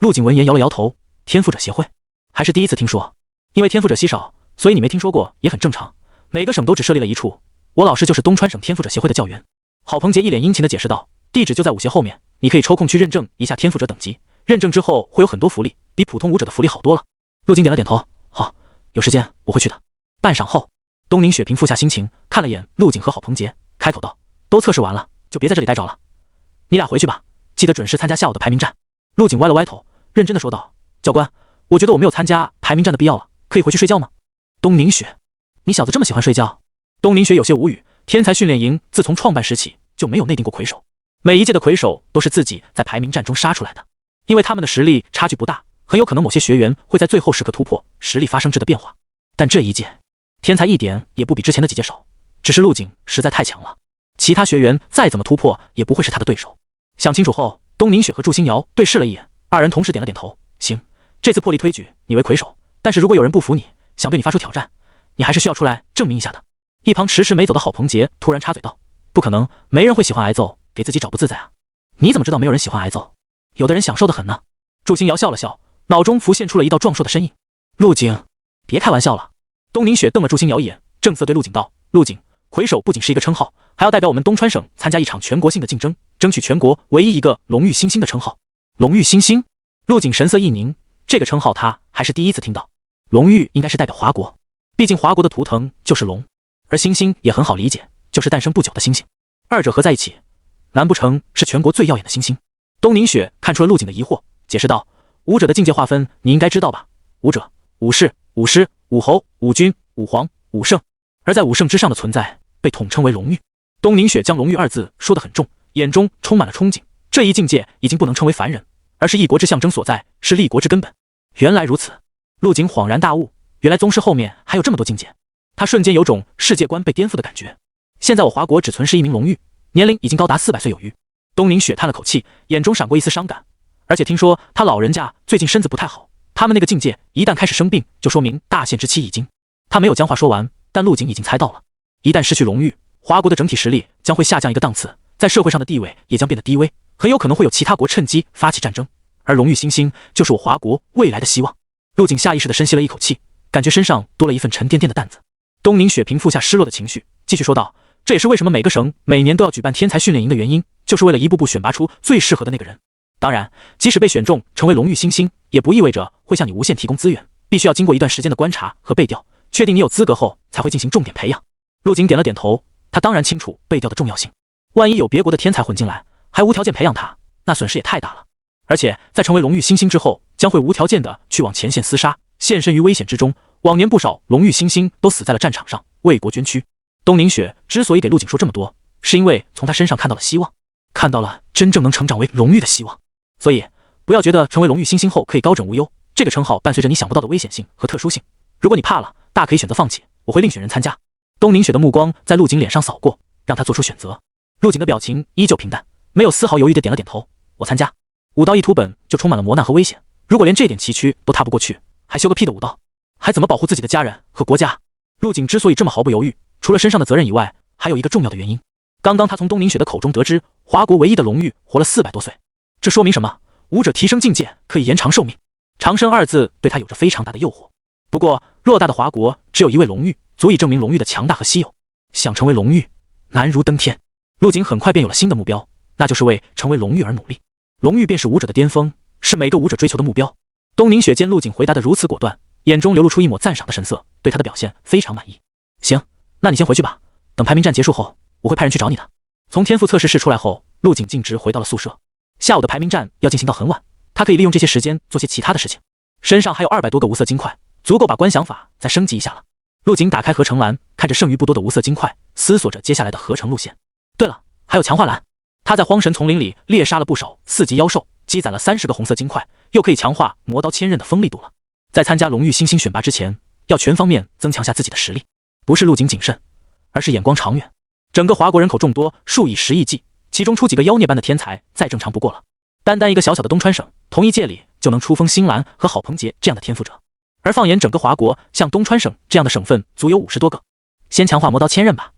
陆景闻言摇了摇头，天赋者协会还是第一次听说。因为天赋者稀少，所以你没听说过也很正常，每个省都只设立了一处，我老师就是东川省天赋者协会的教员。郝鹏杰一脸殷勤地解释道，地址就在武协后面，你可以抽空去认证一下天赋者等级，认证之后会有很多福利，比普通武者的福利好多了。陆景点了点头，好，有时间我会去的。半晌后，东明雪平复下心情，看了眼陆景和郝鹏杰，开口道，都测试完了，就别在这里待着了，你俩回去吧，记得准时参加下午的排名战。陆景歪了歪头，认真地说道，教官，我觉得我没有参加排名战的必要了，可以回去睡觉吗？东明雪，你小子这么喜欢睡觉？东明雪有些无语，天才训练营自从创办时起就没有内定过魁首，每一届的魁首都是自己在排名战中杀出来的，因为他们的实力差距不大，很有可能某些学员会在最后时刻突破，实力发生质的变化。但这一届天才一点也不比之前的几届少，只是陆景实在太强了，其他学员再怎么突破也不会是他的对手。想清楚后，东明雪和祝星瑶对视了一眼，二人同时点了点头，行，这次破例推举你为魁首，但是如果有人不服你，想对你发出挑战，你还是需要出来证明一下的。一旁迟迟没走的郝鹏杰突然插嘴道，不可能，没人会喜欢挨揍，给自己找不自在啊。你怎么知道没有人喜欢挨揍？有的人享受得很呢。祝星瑶笑了笑，脑中浮现出了一道壮硕的身影。陆景，别开玩笑了。东明雪瞪了祝星瑶一眼，正色对陆景道，陆景，魁首不仅是一个称号，还要代表我们东川省参加一场全国性的竞争，争取全国唯一一个龙玉星星的称号。龙玉星星，陆景神色一凝，这个称号他还是第一次听到。龙玉应该是代表华国，毕竟华国的图腾就是龙，而星星也很好理解，就是诞生不久的星星，二者合在一起，难不成是全国最耀眼的星星？东宁雪看出了陆景的疑惑，解释道：武者的境界划分你应该知道吧？武者、武士、武师、武侯、武君、武皇、武圣，而在武圣之上的存在被统称为龙玉。东宁雪将龙玉二字说得很重，眼中充满了憧憬。这一境界已经不能称为凡人，而是一国之象征所在，是立国之根本。原来如此，陆景恍然大悟，原来宗师后面还有这么多境界。他瞬间有种世界观被颠覆的感觉。现在我华国只存世一名龙玉，年龄已经高达400岁有余。东宁雪叹了口气，眼中闪过一丝伤感。而且听说他老人家最近身子不太好，他们那个境界一旦开始生病，就说明大限之期已经。他没有将话说完，但陆景已经猜到了，一旦失去龙玉，华国的整体实力将会下降一个档次，在社会上的地位也将变得低微，很有可能会有其他国趁机发起战争，而龙玉星星就是我华国未来的希望。陆景下意识地深吸了一口气，感觉身上多了一份沉甸甸的担子。东宁雪平复下失落的情绪，继续说道：这也是为什么每个省每年都要举办天才训练营的原因，就是为了一步步选拔出最适合的那个人。当然，即使被选中成为龙玉星星，也不意味着会向你无限提供资源，必须要经过一段时间的观察和背调，确定你有资格后才会进行重点培养。陆景点了点头，他当然清楚背调的重要性，万一有别国的天才混进来，还无条件培养他，那损失也太大了。而且在成为龙玉星星之后，将会无条件的去往前线厮杀，献身于危险之中。往年不少龙玉星星都死在了战场上，为国捐躯。东宁雪之所以给陆景说这么多，是因为从他身上看到了希望，看到了真正能成长为龙玉的希望。所以不要觉得成为龙玉星星后可以高枕无忧，这个称号伴随着你想不到的危险性和特殊性。如果你怕了，大可以选择放弃，我会另选人参加。东宁雪的目光在陆景脸上扫过，让他做出选择。陆景的表情依旧平淡，没有丝毫犹豫的点了点头，我参加。武道一图本就充满了磨难和危险，如果连这点崎岖都踏不过去，还修个屁的武道，还怎么保护自己的家人和国家？陆景之所以这么毫不犹豫，除了身上的责任以外，还有一个重要的原因。刚刚他从东宁雪的口中得知，华国唯一的龙玉活了400多岁，这说明什么？武者提升境界可以延长寿命，长生二字对他有着非常大的诱惑。不过偌大的华国只有一位龙玉，足以证明龙玉的强大和稀有。想成为龙玉，难如登天。陆景很快便有了新的目标，那就是为成为龙玉而努力。龙玉便是武者的巅峰，是每个武者追求的目标。东宁雪见陆景回答得如此果断，眼中流露出一抹赞赏的神色，对他的表现非常满意。行，那你先回去吧，等排名战结束后，我会派人去找你的。从天赋测试室出来后，陆景径直回到了宿舍。下午的排名战要进行到很晚，他可以利用这些时间做些其他的事情。身上还有200多个无色金块，足够把观想法再升级一下了。陆景打开合成栏，看着剩余不多的无色金块，思索着接下来的合成路线。对了，还有强化栏。他在荒神丛林里猎杀了不少4级妖兽，积攒了30个红色金块，又可以强化魔刀千刃的锋利度了。在参加龙玉星星选拔之前，要全方面增强下自己的实力。不是陆景谨慎，而是眼光长远。整个华国人口众多，数以10亿计，其中出几个妖孽般的天才再正常不过了。单单一个小小的东川省，同一届里就能出风星兰和郝鹏杰这样的天赋者，而放眼整个华国，像东川省这样的省份足有50多个。先强化魔刀千刃吧。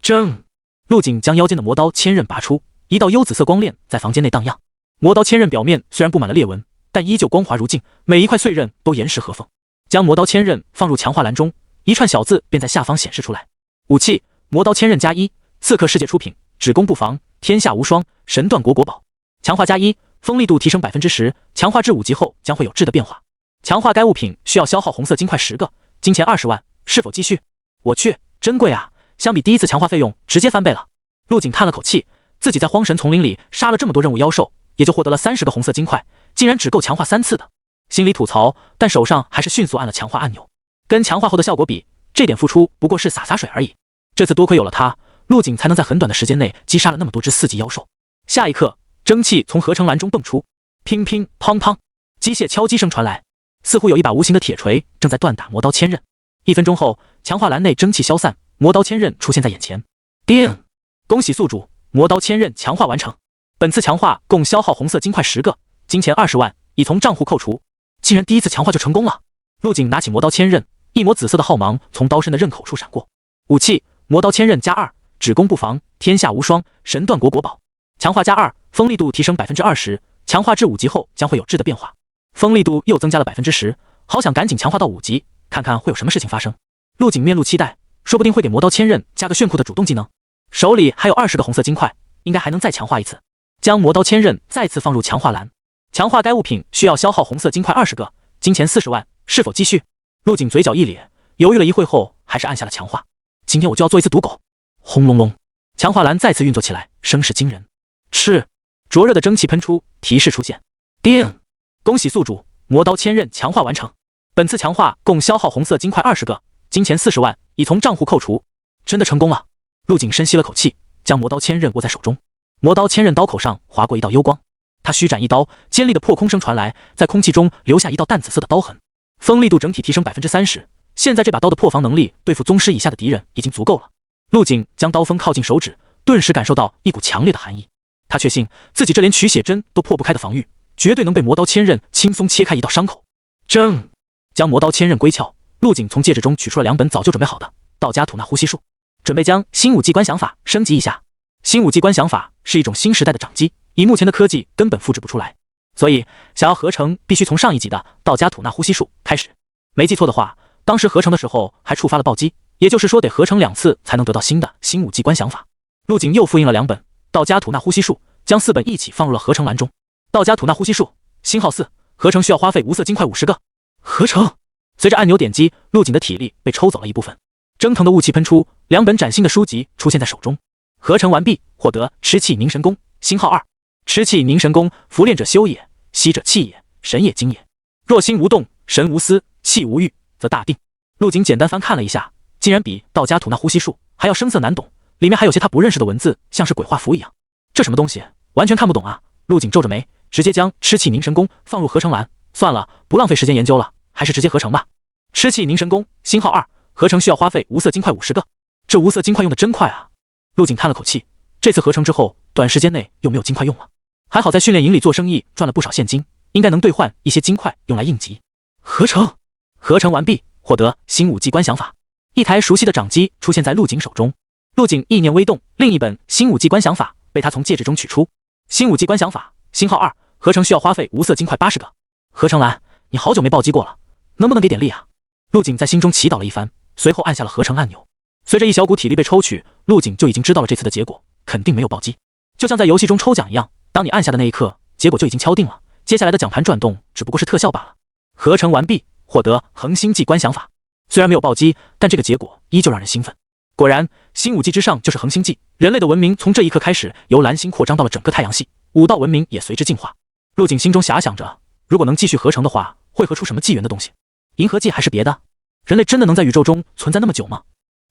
正，陆景将腰间的魔刀千刃拔出，一道幽紫色光链在房间内荡漾。魔刀千刃表面虽然布满了裂纹，但依旧光滑如镜，每一块碎刃都严实合缝。将魔刀千刃放入强化栏中，一串小字便在下方显示出来。武器：魔刀千刃+1，刺客世界出品，只攻不防，天下无双，神断国国宝。强化+1，锋利度提升10%，强化至5级后将会有质的变化。强化该物品需要消耗红色金块10个，金钱20万，是否继续？我去，真贵啊！相比第一次强化费用直接翻倍了。陆景叹了口气，自己在荒神丛林里杀了这么多任务妖兽，也就获得了30个红色金块，竟然只够强化3次的。心里吐槽，但手上还是迅速按了强化按钮。跟强化后的效果比，这点付出不过是洒水而已。这次多亏有了他，陆景才能在很短的时间内击杀了那么多只4级妖兽。下一刻，蒸汽从合成栏中蹦出，乒乒乓乓，机械敲击声传来，似乎有一把无形的铁锤正在锻打魔刀千刃。1分钟后，强化栏内蒸汽消散，魔刀千刃出现在眼前。叮！恭喜宿主，魔刀千刃强化完成。本次强化共消耗红色金块10个，金钱20万已从账户扣除。竟然第一次强化就成功了！陆景拿起魔刀千刃，一抹紫色的浩芒从刀身的刃口处闪过。武器：魔刀千刃+2，只攻不防，天下无双，神断国国宝。强化+2，锋利度提升20%，强化至5级后将会有质的变化。锋利度又增加了10%，好想赶紧强化到5级，看看会有什么事情发生。陆景面露期待，说不定会给魔刀千刃加个炫酷的主动技能。手里还有20个红色金块，应该还能再强化一次。将魔刀千刃再次放入强化栏，强化该物品需要消耗红色金块20个，金钱40万，是否继续？陆景嘴角一咧，犹豫了一会后，还是按下了强化。今天我就要做一次赌狗！轰隆隆，强化栏再次运作起来，声势惊人。赤，灼热的蒸汽喷出，提示出现。叮！恭喜宿主，魔刀千刃强化完成。本次强化共消耗红色金块20个，金钱40万，已从账户扣除。真的成功了！陆景深吸了口气，将魔刀千刃握在手中。魔刀千刃刀口上划过一道幽光，他虚斩一刀，尖利的破空声传来，在空气中留下一道淡紫色的刀痕。锋利度整体提升30%，现在这把刀的破防能力对付宗师以下的敌人已经足够了。陆景将刀锋靠近手指，顿时感受到一股强烈的寒意。他确信自己这连取血针都破不开的防御，绝对能被魔刀千刃轻松切开一道伤口。正将魔刀千刃归鞘，陆景从戒指中取出了2本早就准备好的道家吐纳呼吸术，准备将新武技观想法升级一下。新武技观想法是一种新时代的掌机，以目前的科技根本复制不出来，所以想要合成必须从上一级的道家吐纳呼吸术开始。没记错的话，当时合成的时候还触发了暴击，也就是说得合成2次才能得到新的新武技观想法。陆景又复印了2本道家吐纳呼吸术，将4本一起放入了合成栏中。道家吐纳呼吸术星号4，合成需要花费无色金块50个。合成，随着按钮点击，陆景的体力被抽走了一部分，蒸腾的雾气喷出，2本崭新的书籍出现在手中。合成完毕，获得吃气凝神功星号2。吃气凝神功，服练者修也，息者气也，神也精也。若心无动，神无思，气无欲，则大定。陆景简单翻看了一下，竟然比道家吐纳呼吸术还要生涩难懂，里面还有些他不认识的文字，像是鬼画符一样。这什么东西，完全看不懂啊！陆景皱着眉，直接将吃气凝神功放入合成栏。算了，不浪费时间研究了，还是直接合成吧。吃气凝神功星号2，合成需要花费无色金块50个。这无色金块用的真快啊！陆景叹了口气，这次合成之后，短时间内又没有金块用了。还好在训练营里做生意赚了不少现金，应该能兑换一些金块用来应急。合成完毕，获得新武技观想法。一台熟悉的掌机出现在陆景手中，陆景意念微动，另一本新武技观想法被他从戒指中取出。新武技观想法星号2，合成需要花费无色金块80个。合成栏，你好久没暴击过了，能不能给点力啊？陆景在心中祈祷了一番，随后按下了合成按钮。随着一小股体力被抽取，陆景就已经知道了这次的结果，肯定没有暴击。就像在游戏中抽奖一样，当你按下的那一刻，结果就已经敲定了，接下来的奖盘转动只不过是特效罢了。合成完毕，获得恒星际观想法。虽然没有暴击，但这个结果依旧让人兴奋。果然，新武技之上就是恒星际，人类的文明从这一刻开始由蓝星扩张到了整个太阳系，武道文明也随之进化。陆景心中遐想着，如果能继续合成的话，会合出什么纪元的东西？银河系还是别的？人类真的能在宇宙中存在那么久吗？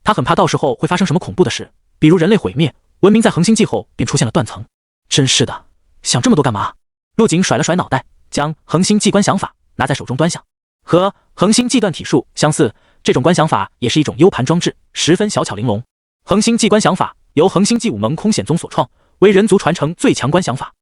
他很怕到时候会发生什么恐怖的事，比如人类毁灭，文明在恒星际后便出现了断层。真是的，想这么多干嘛？陆景甩了甩脑袋，将恒星际观想法拿在手中端详。和恒星际断体术相似，这种观想法也是一种 U 盘装置，十分小巧玲珑。恒星际观想法由恒星际武盟空显宗所创，为人族传承最强观想法。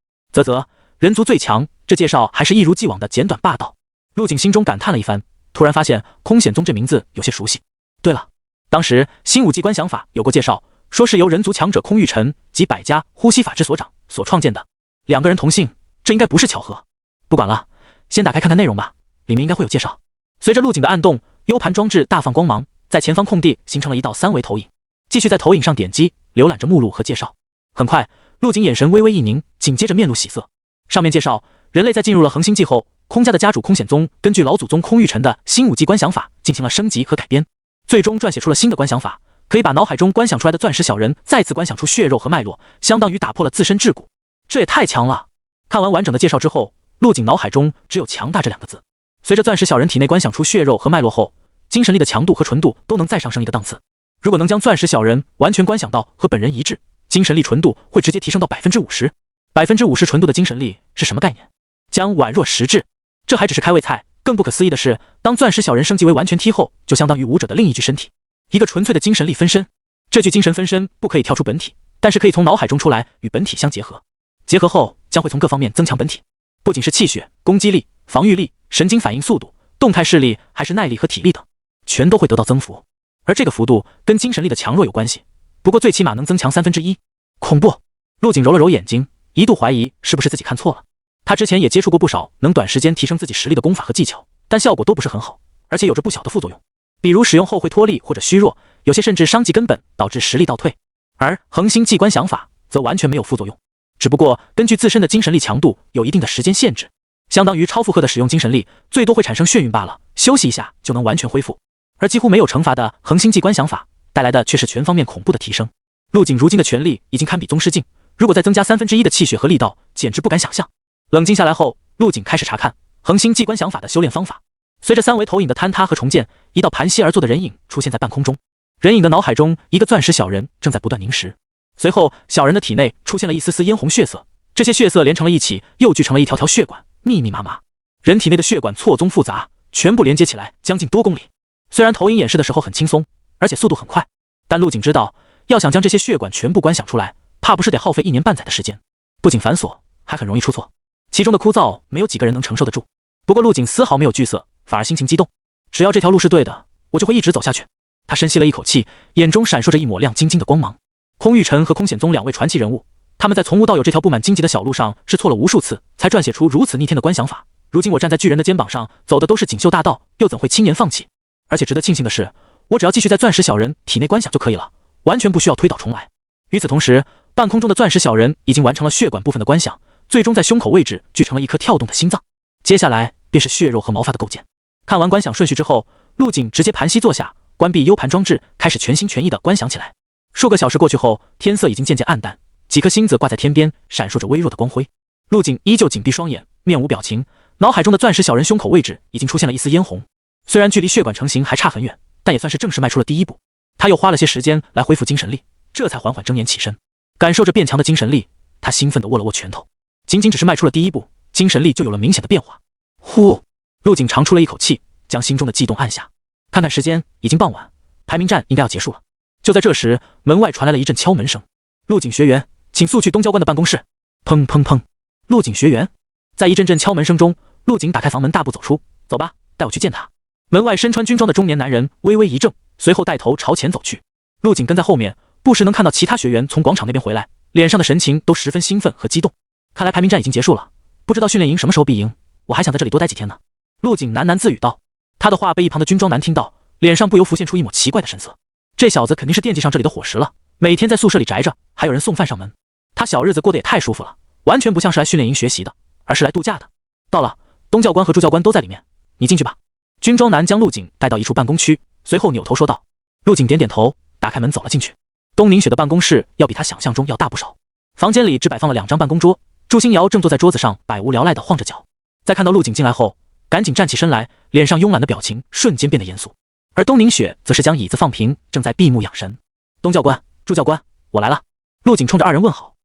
人族最强，这介绍还是一如既往的简短霸道。陆景心中感叹了一番，突然发现空显宗这名字有些熟悉。对了，当时新武技观想法有过介绍，说是由人族强者空玉尘及百家呼吸法之所长所创建的。2个人同姓，这应该不是巧合。不管了，先打开看看内容吧，里面应该会有介绍。随着陆景的按动， U 盘装置大放光芒，在前方空地形成了一道3维投影。继续在投影上点击，浏览着目录和介绍。很快，陆景眼神微微一凝，紧接着面露喜色。上面介绍，人类在进入了恒星际后，空家的家主空显宗根据老祖宗空玉尘的新武技观想法进行了升级和改编，最终撰写出了新的观想法，可以把脑海中观想出来的钻石小人再次观想出血肉和脉络，相当于打破了自身桎梏。这也太强了！看完完整的介绍之后，陆景脑海中只有强大这2个字。随着钻石小人体内观想出血肉和脉络后，精神力的强度和纯度都能再上升一个档次。如果能将钻石小人完全观想到和本人一致，精神力纯度会直接提升到 50%。50% 纯度的精神力是什么概念？将宛若实质。这还只是开胃菜，更不可思议的是，当钻石小人升级为完全体后，就相当于武者的另一具身体，一个纯粹的精神力分身。这具精神分身不可以跳出本体，但是可以从脑海中出来与本体相结合，结合后将会从各方面增强本体，不仅是气血、攻击力、防御力、神经反应速度、动态视力，还是耐力和体力等，全都会得到增幅。而这个幅度跟精神力的强弱有关系，不过最起码能增强1/3。恐怖！陆景揉了揉眼睛，一度怀疑是不是自己看错了。他之前也接触过不少能短时间提升自己实力的功法和技巧，但效果都不是很好，而且有着不小的副作用，比如使用后会脱力或者虚弱，有些甚至伤及根本，导致实力倒退。而恒星际观想法则完全没有副作用，只不过根据自身的精神力强度有一定的时间限制，相当于超负荷的使用精神力，最多会产生眩晕罢了，休息一下就能完全恢复。而几乎没有惩罚的恒星际观想法带来的却是全方面恐怖的提升。陆景如今的全力已经堪比宗师境，如果再增加1/3的气血和力道，简直不敢想象。冷静下来后，陆景开始查看恒星际观想法的修炼方法。随着3维投影的坍塌和重建，一道盘膝而坐的人影出现在半空中。人影的脑海中，一个钻石小人正在不断凝视。随后，小人的体内出现了一丝丝嫣红血色，这些血色连成了一起，又聚成了一条条血管，密密麻麻。人体内的血管错综复杂，全部连接起来，将近多公里。虽然投影演示的时候很轻松，而且速度很快，但陆景知道，要想将这些血管全部观想出来，怕不是得耗费1年半载的时间。不仅繁琐，还很容易出错，其中的枯燥没有几个人能承受得住。不过陆景丝毫没有惧色，反而心情激动。只要这条路是对的，我就会一直走下去。他深吸了一口气，眼中闪烁着一抹亮晶晶的光芒。空玉晨和空显宗2位传奇人物，他们在从无到有这条布满荆棘的小路上试错了无数次，才撰写出如此逆天的观想法。如今我站在巨人的肩膀上，走的都是锦绣大道，又怎会轻言放弃？而且值得庆幸的是，我只要继续在钻石小人体内观想就可以了，完全不需要推倒重来。与此同时，半空中的钻石小人已经完成了血管部分的观想，最终在胸口位置聚成了一颗跳动的心脏。接下来便是血肉和毛发的构建。看完观想顺序之后，陆景直接盘膝坐下，关闭 U 盘装置，开始全心全意地观想起来。数个小时过去后，天色已经渐渐暗淡，几颗星子挂在天边，闪烁着微弱的光辉。陆景依旧紧闭双眼，面无表情，脑海中的钻石小人胸口位置已经出现了一丝嫣红。虽然距离血管成型还差很远，但也算是正式迈出了第一步。他又花了些时间来恢复精神力，这才缓缓睁眼起身。感受着变强的精神力，他兴奋地握了握拳头。仅仅只是迈出了第一步，精神力就有了明显的变化。呼，陆景长出了一口气，将心中的悸动按下。看看时间，已经傍晚，排名战应该要结束了。就在这时，门外传来了一阵敲门声。陆景学员，请速去东教官的办公室。砰砰砰，陆景学员。在一阵阵敲门声中，陆景打开房门，大步走出。走吧，带我去见他。门外身穿军装的中年男人微微一怔，随后带头朝前走去。陆景跟在后面，不时能看到其他学员从广场那边回来，脸上的神情都十分兴奋和激动。看来排名战已经结束了，不知道训练营什么时候必赢，我还想在这里多待几天呢。陆景喃喃自语道。他的话被一旁的军装男听到，脸上不由浮现出一抹奇怪的神色。这小子肯定是惦记上这里的伙食了，每天在宿舍里宅着，还有人送饭上门。他小日子过得也太舒服了，完全不像是来训练营学习的，而是来度假的。到了，东教官和朱教官都在里面，你进去吧。军装男将陆景带到一处办公区，随后扭头说道。陆景点点头，打开门走了进去。东宁雪的办公室要比他想象中要大不少，房间里只摆放了2张办公桌，祝星瑶正坐在桌子上百无聊赖地晃着脚。在看到陆景进来后，赶紧站起身来，脸上慵懒的表情瞬间变得严肃。而东宁雪则是将椅子放平，正在闭目养神。东教官，朱教官，我来了。陆景冲着2人问好。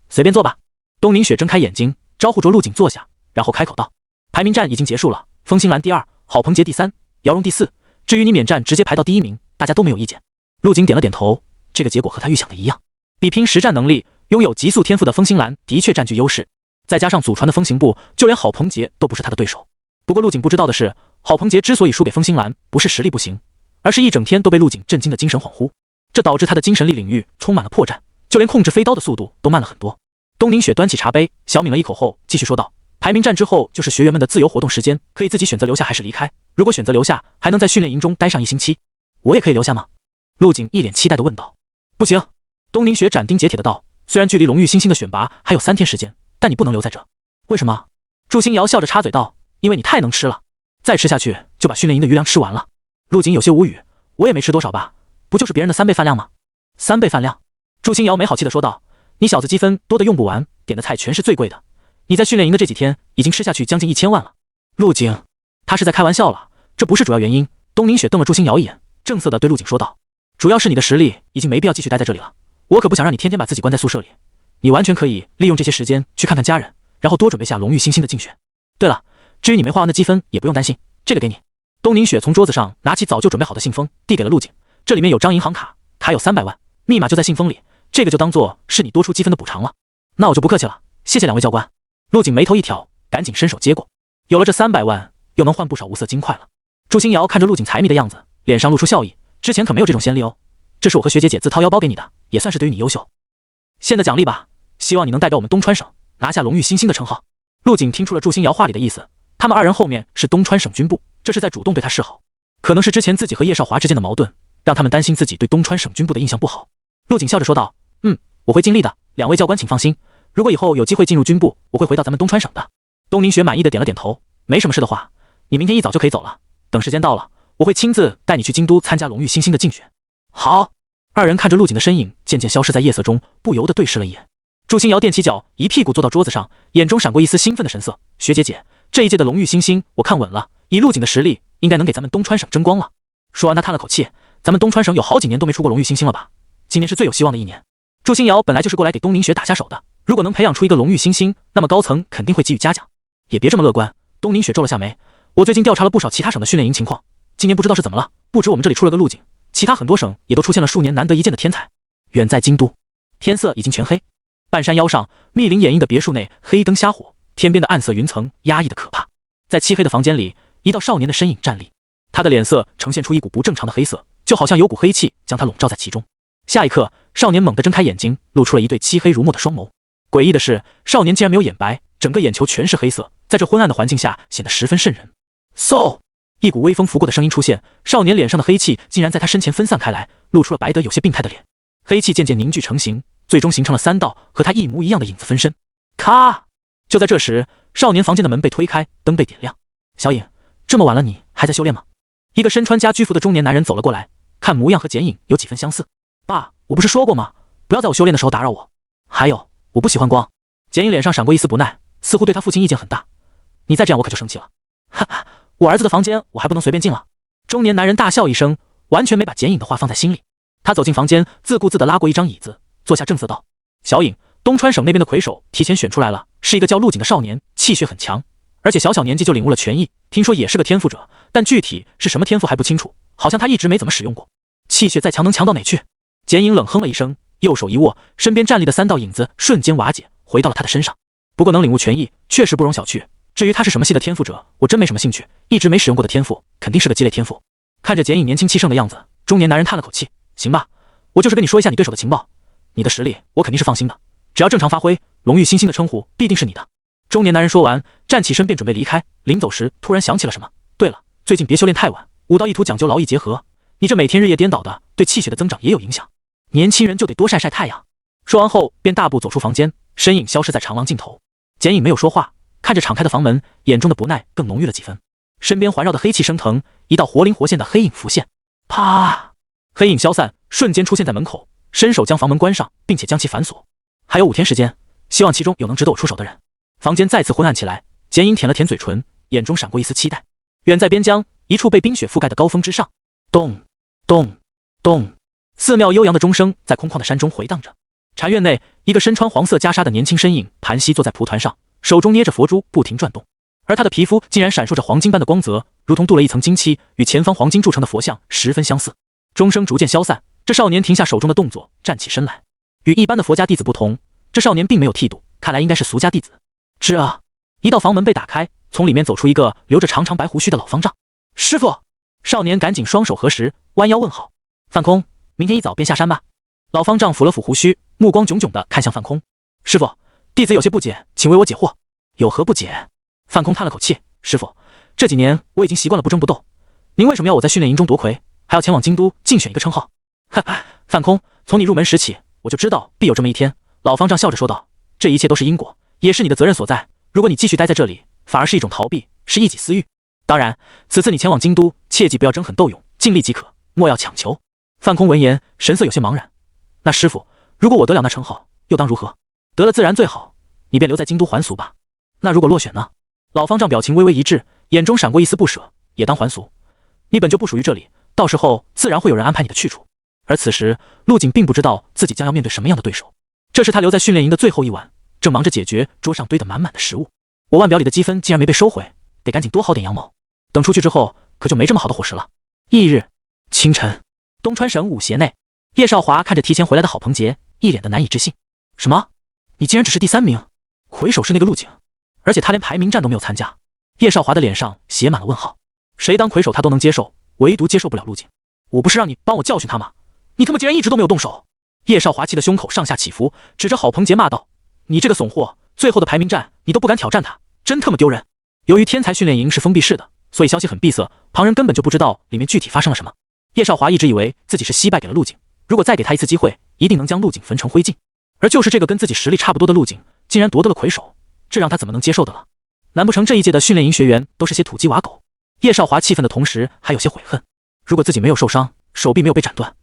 随便坐吧。东宁雪睁开眼睛，招呼着陆景坐下，然后开口道。排名战已经结束了，风星兰第2，郝鹏杰第3，姚荣第4。至于你免战直接排到第1名，大家都没有意见。陆景点了点头，这个结果和他预想的一样。比拼实战能力，拥有极速天赋的风星兰的确占据优势，再加上祖传的风行步，就连郝鹏杰都不是他的对手。不过陆景不知道的是，郝鹏杰之所以输给风星兰，不是实力不行，而是一整天都被陆景震惊的精神恍惚，这导致他的精神力领域充满了破绽，就连控制飞刀的速度都慢了很多。东宁雪端起茶杯，小抿了一口后，继续说道。排名战之后就是学员们的自由活动时间，可以自己选择留下还是离开。如果选择留下，还能在训练营中待上1星期。我也可以留下吗？陆景一脸期待地问道。不行，东宁雪斩钉截铁的道。虽然距离荣誉星星的选拔还有3天时间，但你不能留在这。为什么？祝星瑶笑着插嘴道。因为你太能吃了，再吃下去就把训练营的余粮吃完了。陆景有些无语，我也没吃多少吧，不就是别人的3倍饭量吗？3倍饭量？祝星瑶没好气的说道。你小子积分多的用不完，点的菜全是最贵的。你在训练营的这几天已经吃下去将近1000万了。陆景，他是在开玩笑了，这不是主要原因。东宁雪瞪了祝星瑶一眼，正色的对陆景说道。主要是你的实力已经没必要继续待在这里了，我可不想让你天天把自己关在宿舍里，你完全可以利用这些时间去看看家人，然后多准备下荣誉星星的竞选。对了，至于你没花完的积分也不用担心，这个给你。东宁雪从桌子上拿起早就准备好的信封，递给了陆景。这里面有张银行卡，卡有300万，密码就在信封里，这个就当做是你多出积分的补偿了。那我就不客气了，谢谢2位教官。陆景眉头一挑，赶紧伸手接过。有了这300万，又能换不少无色金块了。祝星瑶看着陆景财迷的样子，脸上露出笑意。之前可没有这种先例哦，这是我和学姐姐自掏腰包给你的，也算是对于你优秀。现在奖励吧，希望你能代表我们东川省拿下荣誉星星的称号。陆景听出了祝星瑶话里的意思，他们2人后面是东川省军部，这是在主动对他示好。可能是之前自己和叶少华之间的矛盾，让他们担心自己对东川省军部的印象不好。陆景笑着说道：我会尽力的，两位教官请放心。如果以后有机会进入军部，我会回到咱们东川省的。东宁雪满意的点了点头，没什么事的话，你明天一早就可以走了。等时间到了，我会亲自带你去京都参加荣誉星星的竞选。好。二人看着陆景的身影渐渐消失在夜色中，不由得对视了一眼。祝星瑶踮起脚，一屁股坐到桌子上，眼中闪过一丝兴奋的神色。学姐姐，这一届的荣誉星星我看稳了，以陆景的实力，应该能给咱们东川省争光了。说完，他叹了口气，咱们东川省有好几年都没出过荣誉星星了吧？今年是最有希望的一年。祝星瑶本来就是过来给东宁学打下手的，如果能培养出一个荣誉星星，那么高层肯定会给予嘉奖。也别这么乐观。东宁雪皱了下眉，我最近调查了不少其他省的训练营情况，今年不知道是怎么了，不止我们这里出了个陆景，其他很多省也都出现了数年难得一见的天才。远在京都，天色已经全黑，半山腰上密林掩映的别墅内黑灯瞎火，天边的暗色云层压抑的可怕。在漆黑的房间里，一道少年的身影站立，他的脸色呈现出一股不正常的黑色，就好像有股黑气将他笼罩在其中。下一刻，少年猛地睁开眼睛，露出了一对漆黑如墨的双眸。诡异的是，少年竟然没有眼白，整个眼球全是黑色，在这昏暗的环境下显得十分瘆人。嗖！一股微风拂过的声音出现，少年脸上的黑气竟然在他身前分散开来，露出了白得有些病态的脸。黑气渐渐凝聚成型，最终形成了3道和他一模一样的影子分身。咔！就在这时，少年房间的门被推开，灯被点亮。小影，这么晚了你还在修炼吗？一个身穿家居服的中年男人走了过来，看模样和剪影有几分相似。爸，我不是说过吗？不要在我修炼的时候打扰我。还有，我不喜欢光。剪影脸上闪过一丝不耐，似乎对他父亲意见很大。你再这样我可就生气了。哈哈，我儿子的房间我还不能随便进了。中年男人大笑一声，完全没把剪影的话放在心里。他走进房间，自顾自地拉过一张椅子，坐下正色道：小影，东川省那边的魁首提前选出来了，是一个叫陆景的少年，气血很强，而且小小年纪就领悟了拳艺，听说也是个天赋者，但具体是什么天赋还不清楚，好像他一直没怎么使用过。气血再强能强到哪去？剪影冷哼了一声，右手一握，身边站立的3道影子瞬间瓦解，回到了他的身上。不过能领悟拳艺确实不容小觑，至于他是什么系的天赋者，我真没什么兴趣，一直没使用过的天赋肯定是个鸡肋天赋。看着剪影年轻气盛的样子，中年男人叹了口气，行吧，我就是跟你说一下你对手的情报，你的实力我肯定是放心的，只要正常发挥，荣誉星星的称呼必定是你的。中年男人说完，站起身便准备离开，临走时突然想起了什么，对了，最近别修炼太晚，武道一途讲究劳逸结合，你这每天日夜颠倒的，对气血的增长也有影响，年轻人就得多晒晒太阳。说完后便大步走出房间，身影消失在长廊尽头。剪影没有说话，看着敞开的房门，眼中的不耐更浓郁了几分。身边环绕的黑气升腾，一道活灵活现的黑影浮现，啪！黑影消散，瞬间出现在门口，伸手将房门关上，并且将其反锁。还有5天时间，希望其中有能值得我出手的人。房间再次昏暗起来，剪影舔了舔嘴唇，眼中闪过一丝期待。远在边疆，一处被冰雪覆盖的高峰之上，咚咚咚，寺庙悠扬的钟声在空旷的山中回荡着。禅院内，一个身穿黄色袈裟的年轻身影盘膝坐在蒲团上，手中捏着佛珠，不停转动。而他的皮肤竟然闪烁着黄金般的光泽，如同镀了一层金漆，与前方黄金铸成的佛像十分相似。钟声逐渐消散，这少年停下手中的动作，站起身来。与一般的佛家弟子不同，这少年并没有剃度，看来应该是俗家弟子。吱啊！一道房门被打开，从里面走出一个留着长长白胡须的老方丈。师傅！少年赶紧双手合十，弯腰问好。范空，明天一早便下山吧。老方丈抚了抚胡须，目光炯炯地看向范空。师傅，弟子有些不解，请为我解惑。有何不解？范空叹了口气，师傅，这几年我已经习惯了不争不斗，您为什么要我在训练营中夺魁，还要前往京都竞选一个称号？哈哈，范空，从你入门时起，我就知道必有这么一天。老方丈笑着说道，这一切都是因果，也是你的责任所在。如果你继续待在这里，反而是一种逃避，是一己私欲。当然，此次你前往京都，切记不要争狠斗勇，尽力即可，莫要强求。范空闻言，神色有些茫然。那师傅，如果我得了那称号，又当如何？得了自然最好，你便留在京都还俗吧。那如果落选呢？老方丈表情微微一滞，眼中闪过一丝不舍，也当还俗。你本就不属于这里，到时候自然会有人安排你的去处。而此时，陆景并不知道自己将要面对什么样的对手。这是他留在训练营的最后一晚，正忙着解决桌上堆得满满的食物。我腕表里的积分竟然没被收回，得赶紧多薅点羊毛。等出去之后，可就没这么好的伙食了。翌日清晨，东川省武协内，叶少华看着提前回来的郝鹏杰，一脸的难以置信。什么？你竟然只是第3名？魁首是那个陆景，而且他连排名战都没有参加。叶少华的脸上写满了问号。谁当魁首他都能接受，唯独接受不了陆景。我不是让你帮我教训他吗？你他妈竟然一直都没有动手！叶少华气得胸口上下起伏，指着郝鹏杰骂道：你这个怂货，最后的排名战你都不敢挑战他，真他妈丢人！由于天才训练营是封闭式的，所以消息很闭塞，旁人根本就不知道里面具体发生了什么。叶少华一直以为自己是惜败给了陆景，如果再给他一次机会，一定能将陆景焚成灰烬。而就是这个跟自己实力差不多的陆景，竟然夺得了魁首，这让他怎么能接受的了？难不成这一届的训练营学员都是些土鸡瓦狗？叶少华气愤的同时还有些悔恨，如果自己没有受伤，手臂没有被斩断，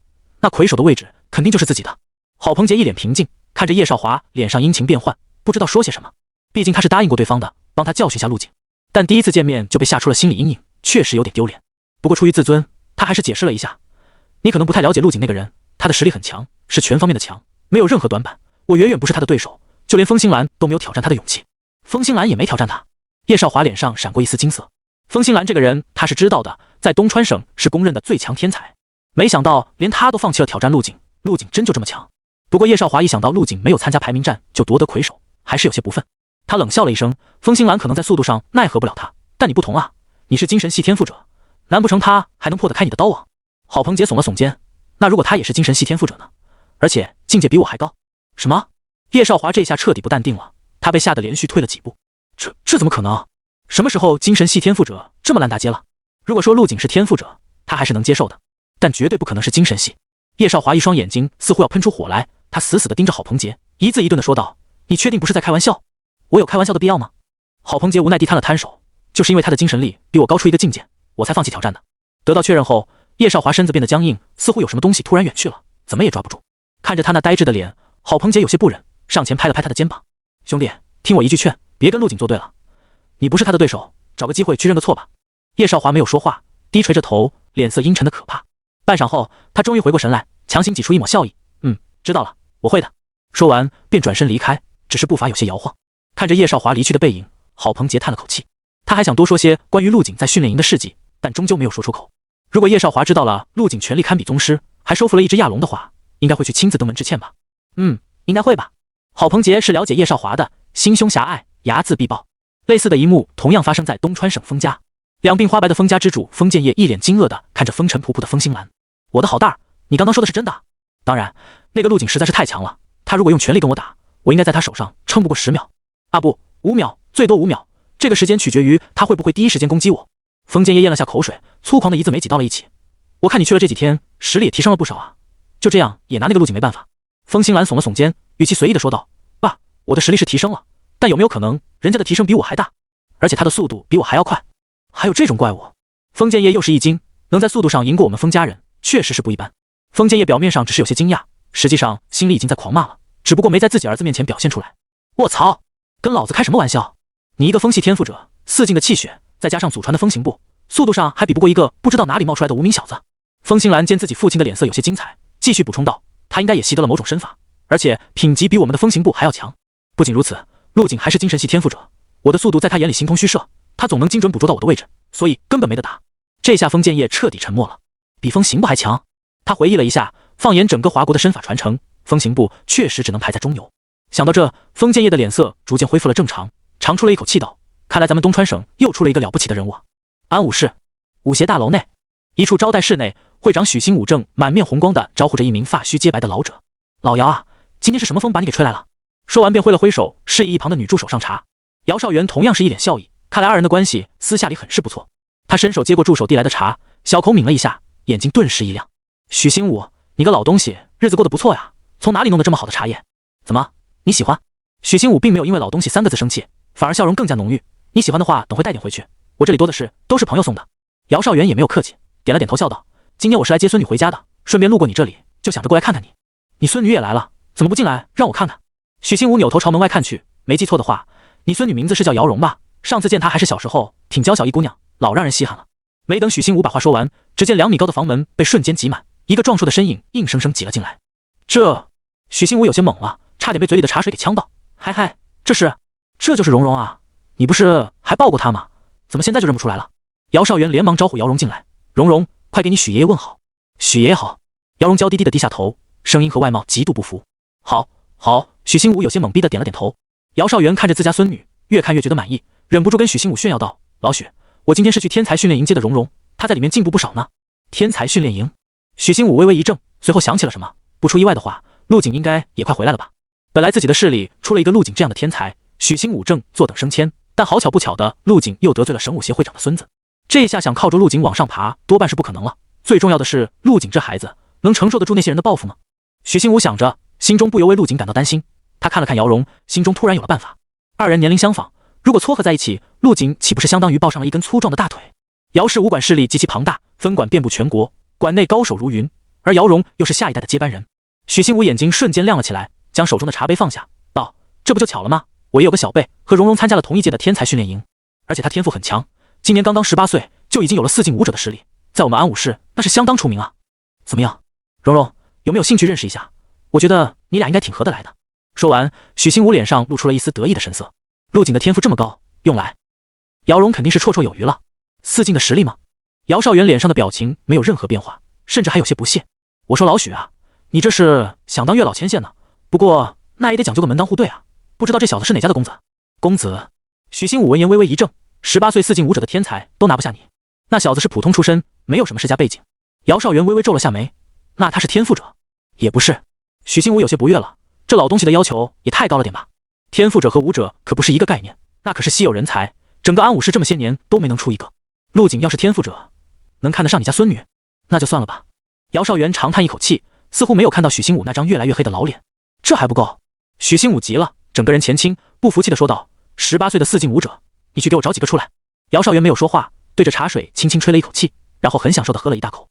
那魁首的位置肯定就是自己的。郝鹏杰一脸平静，看着叶少华脸上阴晴变幻，不知道说些什么。毕竟他是答应过对方的，帮他教训下陆景，但第一次见面就被吓出了心理阴影，确实有点丢脸。不过出于自尊，他还是解释了一下：你可能不太了解陆景那个人，他的实力很强，是全方面的强，没有任何短板，我远远不是他的对手，就连风星兰都没有挑战他的勇气。风星兰也没挑战他。叶少华脸上闪过一丝惊色，风星兰这个人他是知道的，在东川省是公认的最强天才，没想到连他都放弃了挑战陆景，陆景真就这么强？不过叶少华一想到陆景没有参加排名战就夺得魁首，还是有些不忿。他冷笑了一声，风星兰可能在速度上奈何不了他，但你不同啊，你是精神系天赋者，难不成他还能破得开你的刀网？郝鹏杰耸了耸肩，那如果他也是精神系天赋者呢？而且境界比我还高？什么？叶少华这下彻底不淡定了，他被吓得连续退了几步。这怎么可能？什么时候精神系天赋者这么烂大街了？如果说陆景是天赋者，他还是能接受的，但绝对不可能是精神系。叶少华一双眼睛似乎要喷出火来，他死死地盯着郝鹏杰，一字一顿地说道：你确定不是在开玩笑？我有开玩笑的必要吗？郝鹏杰无奈地摊了摊手，就是因为他的精神力比我高出一个境界，我才放弃挑战的。得到确认后，叶少华身子变得僵硬，似乎有什么东西突然远去了，怎么也抓不住。看着他那呆滞的脸，郝鹏杰有些不忍，上前拍了拍他的肩膀：兄弟，听我一句劝，别跟陆景作对了，你不是他的对手，找个机会去认个错吧。叶少华没有说话，低垂着头，脸色阴沉的可怕。半晌后，他终于回过神来，强行挤出一抹笑意：知道了，我会的。说完便转身离开，只是步伐有些摇晃。看着叶少华离去的背影，郝鹏杰叹了口气，他还想多说些关于陆景在训练营的事迹，但终究没有说出口。如果叶少华知道了陆景全力堪比宗师，还收服了一只亚龙的话，应该会去亲自登门致歉吧？应该会吧。郝鹏杰是了解叶少华的，心胸狭隘，睚眦必报。类似的一幕同样发生在东川省封家，两鬓花白的封家之主封建业一脸惊愕地看着风尘仆仆的风星兰。我的好蛋儿，你刚刚说的是真的？当然，那个陆景实在是太强了，他如果用全力跟我打，我应该在他手上撑不过10秒。啊不，5秒，最多5秒，这个时间取决于他会不会第一时间攻击我。封建业咽了下口水，粗狂的一字眉挤到了一起。我看你去了这几天，实力也提升了不少啊，就这样也拿那个陆景没办法。风星兰耸了耸肩，语气随意的说道：爸，我的实力是提升了，但有没有可能人家的提升比我还大，而且他的速度比我还要快？还有这种怪物？封建业又是一惊，能在速度上赢过我们封家人，确实是不一般。封建业表面上只是有些惊讶，实际上心里已经在狂骂了，只不过没在自己儿子面前表现出来。卧槽，跟老子开什么玩笑？你一个风系天赋者，4境的气血，再加上祖传的风行步，速度上还比不过一个不知道哪里冒出来的无名小子。风星兰见自己父亲的脸色有些精彩，继续补充道：他应该也习得了某种身法，而且品级比我们的风行步还要强。不仅如此，陆景还是精神系天赋者，我的速度在他眼里形同虚设，他总能精准捕捉到我的位置，所以根本没得打。这下封建业彻底沉默了。比风行步还强？他回忆了一下，放眼整个华国的身法传承，风行步确实只能排在中游。想到这，封建业的脸色逐渐恢复了正常，长出了一口气道：看来咱们东川省又出了一个了不起的人物啊。安武市武协大楼内，一处招待室内，会长许新武正满面红光地招呼着一名发须皆白的老者：老姚啊，今天是什么风把你给吹来了？说完便挥了挥手，示意一旁的女助手上茶。姚少元同样是一脸笑意，看来二人的关系私下里很是不错。他伸手接过助手递来的茶，小口抿了一下，眼睛顿时一亮：许新武，你个老东西，日子过得不错呀，从哪里弄的这么好的茶叶？怎么，你喜欢？许新武并没有因为老东西3个字生气，反而笑容更加浓郁。你喜欢的话，等会带点回去，我这里多的是，都是朋友送的。姚少元也没有客气，点了点头笑道：今天我是来接孙女回家的，顺便路过你这里，就想着过来看看你。你孙女也来了，怎么不进来让我看看？许新武扭头朝门外看去，没记错的话，你孙女名字是叫姚蓉吧？上次见她还是小时候，挺娇小一姑娘，老让人稀罕了。没等许新武把话说完，只见2米高的房门被瞬间挤满，一个壮硕的身影硬生生挤了进来。许新武有些懵了，差点被嘴里的茶水给呛到。嗨，这就是蓉蓉啊，你不是还抱过她吗？怎么现在就认不出来了？姚少元连忙招呼姚蓉进来：蓉蓉，快给你许爷爷问好。许爷爷好。姚蓉娇滴滴的低下头，声音和外貌极度不符。好。许新武有些懵逼的点了点头。姚少元看着自家孙女，越看越觉得满意，忍不住跟许新武炫耀道：老许，我今天是去天才训练营接的蓉蓉，她在里面进步不少呢。天才训练营？许新武微微一怔，随后想起了什么，不出意外的话，陆景应该也快回来了吧？本来自己的势力出了一个陆景这样的天才，许新武正坐等升迁，但好巧不巧的，陆景又得罪了省武协会长的孙子，这下想靠着陆景往上爬，多半是不可能了。最重要的是，陆景这孩子能承受得住那些人的报复吗？许新武想着，心中不由为陆景感到担心。他看了看姚荣，心中突然有了办法。二人年龄相仿，如果撮合在一起，陆景岂不是相当于抱上了一根粗壮的大腿？姚氏武馆势力极其庞大，分馆遍布全国，馆内高手如云，而姚荣又是下一代的接班人。许新武眼睛瞬间亮了起来，将手中的茶杯放下，道：“这不就巧了吗？我也有个小辈和荣荣参加了同一届的天才训练营，而且他天赋很强，今年刚刚18岁，就已经有了4境武者的实力，在我们安武市那是相当出名啊。怎么样，荣荣，有没有兴趣认识一下？我觉得你俩应该挺合得来的。”说完，许新武脸上露出了一丝得意的神色。陆景的天赋这么高，用来姚荣肯定是绰绰有余了。4境的实力吗？姚少元脸上的表情没有任何变化，甚至还有些不屑。我说老许啊，你这是想当月老牵线呢？不过那也得讲究个门当户对啊，不知道这小子是哪家的公子？公子？许新武闻言微微一怔，18岁4境武者的天才都拿不下你，那小子是普通出身，没有什么世家背景。姚少元微微皱了下眉，那他是天赋者？也不是。许新武有些不悦了，这老东西的要求也太高了点吧？天赋者和武者可不是一个概念，那可是稀有人才，整个安武市这么些年都没能出一个。陆景要是天赋者，能看得上你家孙女，那就算了吧。姚少元长叹一口气，似乎没有看到许新武那张越来越黑的老脸。这还不够？许新武急了，整个人前倾，不服气地说道：“18岁的4境武者，你去给我找几个出来。”姚少元没有说话，对着茶水轻轻吹了一口气，然后很享受地喝了一大口。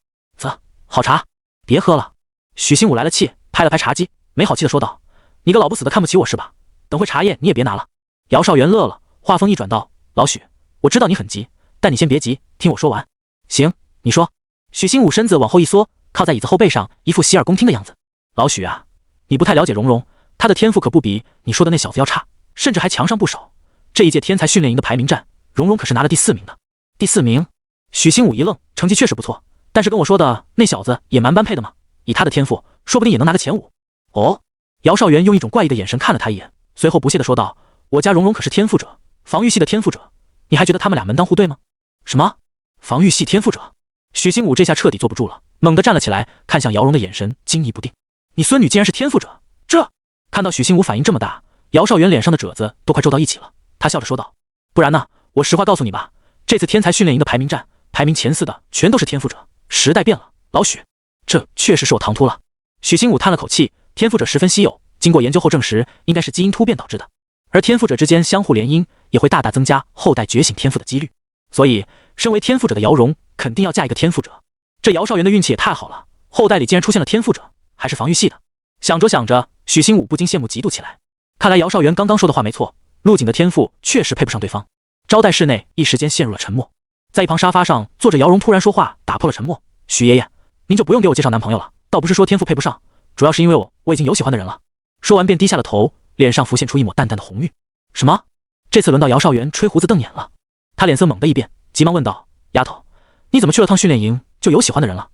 好茶，别喝了。许新武来了气，拍了拍茶几，没好气地说道：“你个老不死的看不起我是吧？等会茶叶你也别拿了。”姚少元乐了，话锋一转道：“老许，我知道你很急，但你先别急，听我说完。”行，你说。许新武身子往后一缩，靠在椅子后背上，一副洗耳恭听的样子。老许啊，你不太了解蓉蓉，她的天赋可不比你说的那小子要差，甚至还强上不少。这一届天才训练营的排名战，蓉蓉可是拿了第4名的。第4名？许新武一愣，成绩确实不错，但是跟我说的那小子也蛮般配的嘛，以他的天赋，说不定也能拿个前5。哦？姚少元用一种怪异的眼神看了他一眼，随后不屑地说道：“我家蓉蓉可是天赋者，防御系的天赋者，你还觉得他们俩门当户对吗？”什么？防御系天赋者？许新武这下彻底坐不住了，猛地站了起来，看向姚荣的眼神惊疑不定。你孙女竟然是天赋者？这……看到许新武反应这么大，姚少元脸上的褶子都快皱到一起了。他笑着说道：“不然呢？我实话告诉你吧，这次天才训练营的排名战，排名前4的全都是天赋者。时代变了，老许，这确实是我唐突了。”许新武叹了口气，天赋者十分稀有，经过研究后证实，应该是基因突变导致的，而天赋者之间相互联姻，也会大大增加后代觉醒天赋的几率。所以，身为天赋者的姚荣肯定要嫁一个天赋者。这姚少元的运气也太好了，后代里竟然出现了天赋者，还是防御系的。想着想着，许新武不禁羡慕嫉妒起来。看来姚少元刚刚说的话没错，陆景的天赋确实配不上对方。招待室内一时间陷入了沉默。在一旁沙发上坐着姚荣突然说话，打破了沉默：“许爷爷，您就不用给我介绍男朋友了，倒不是说天赋配不上，主要是因为我已经有喜欢的人了。”说完便低下了头，脸上浮现出一抹淡淡的红晕。什么？这次轮到姚少元吹胡子瞪眼了。他脸色猛地一变，急忙问道：“丫头，你怎么去了趟训练营就有喜欢的人了？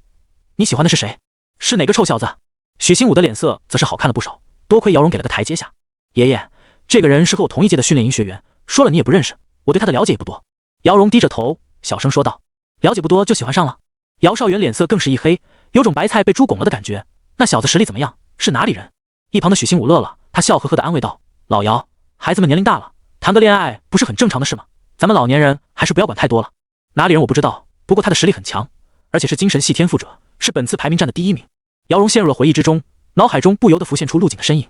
你喜欢的是谁？是哪个臭小子？”许新武的脸色则是好看了不少，多亏姚荣给了个台阶下。爷爷，这个人是和我同一届的训练营学员，说了你也不认识，我对他的了解也不多。姚荣低着头小声说道：“了解不多就喜欢上了？”姚少元脸色更是一黑，有种白菜被猪拱了的感觉。那小子实力怎么样？是哪里人？一旁的许新武乐了，他笑呵呵地安慰道：“老姚，孩子们年龄大了，谈个恋爱不是很正常的事吗？咱们老年人还是不要管太多了。哪里人我不知道，不过他的实力很强，而且是精神系天赋者，是本次排名战的第1名。”姚荣陷入了回忆之中，脑海中不由得浮现出陆景的身影。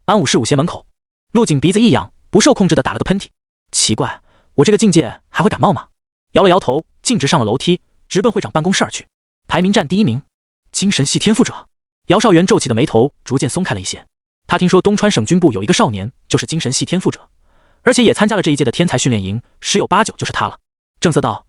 安武市武协门口，陆景鼻子一痒，不受控制地打了个喷嚏。奇怪，我这个境界还会感冒吗？摇了摇头，径直上了楼梯，直奔会长办公室而去。排名战第1名，精神系天赋者。姚少元皱起的眉头逐渐松开了一些。他听说东川省军部有一个少年就是精神系天赋者，而且也参加了这一届的天才训练营，10有8九就是他了。正色道：“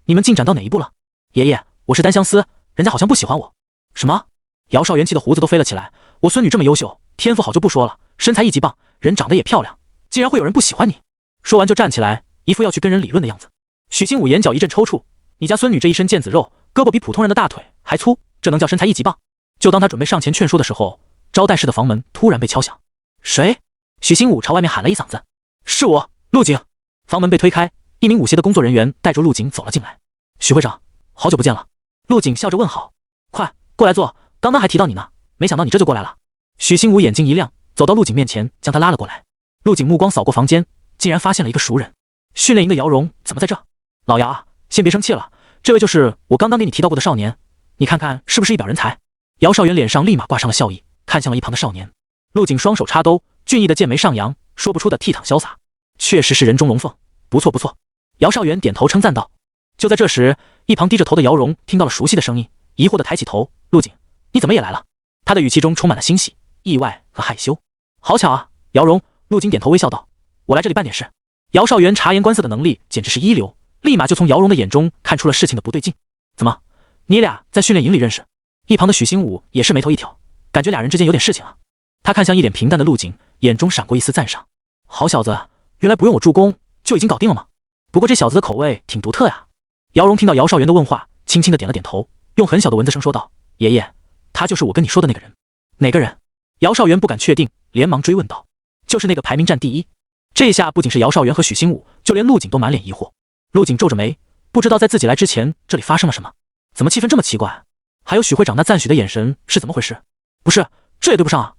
你们进展到哪一步了？”“爷爷，我是单相思，人家好像不喜欢我。”“什么？”姚少元气的胡子都飞了起来。“我孙女这么优秀，天赋好就不说了，身材一级棒，人长得也漂亮，竟然会有人不喜欢你？”说完就站起来，一副要去跟人理论的样子。许新武眼角一阵抽搐：“你家孙女这一身腱子肉，胳膊比普通人的大腿还粗，这能叫身材一级棒？”就当他准备上前劝说的时候，招待室的房门突然被敲响。“谁？”许新武朝外面喊了一嗓子。“是我，陆景。”房门被推开，一名武协的工作人员带着陆景走了进来。“许会长，好久不见了。”陆景笑着问好。“快过来坐，刚刚还提到你呢，没想到你这就过来了。”许新武眼睛一亮，走到陆景面前，将他拉了过来。陆景目光扫过房间，竟然发现了一个熟人。训练营的姚荣怎么在这？“老姚啊，先别生气了，这位就是我刚刚给你提到过的少年，你看看是不是一表人才？”姚少元脸上立马挂上了笑意，看向了一旁的少年。陆景双手插兜，俊逸的剑眉上扬，说不出的倜傥潇洒，确实是人中龙凤，不错不错。姚少元点头称赞道。就在这时，一旁低着头的姚荣听到了熟悉的声音，疑惑的抬起头：“陆景，你怎么也来了？”他的语气中充满了欣喜、意外和害羞。好巧啊，姚荣。陆景点头微笑道：“我来这里办点事。”姚少元察言观色的能力简直是一流，立马就从姚荣的眼中看出了事情的不对劲。怎么，你俩在训练营里认识？一旁的许兴武也是眉头一挑，感觉俩人之间有点事情啊。他看向一脸平淡的陆景，眼中闪过一丝赞赏。好小子，原来不用我助攻就已经搞定了吗？不过这小子的口味挺独特呀。姚荣听到姚少元的问话，轻轻的点了点头，用很小的蚊子声说道：“爷爷，他就是我跟你说的那个人。”哪个人？姚少元不敢确定，连忙追问道：“就是那个排名战第一。”这一下不仅是姚少元和许兴武，就连陆景都满脸疑惑。陆景皱着眉，不知道在自己来之前这里发生了什么，怎么气氛这么奇怪？还有许会长那赞许的眼神是怎么回事？不是，这也对不上啊。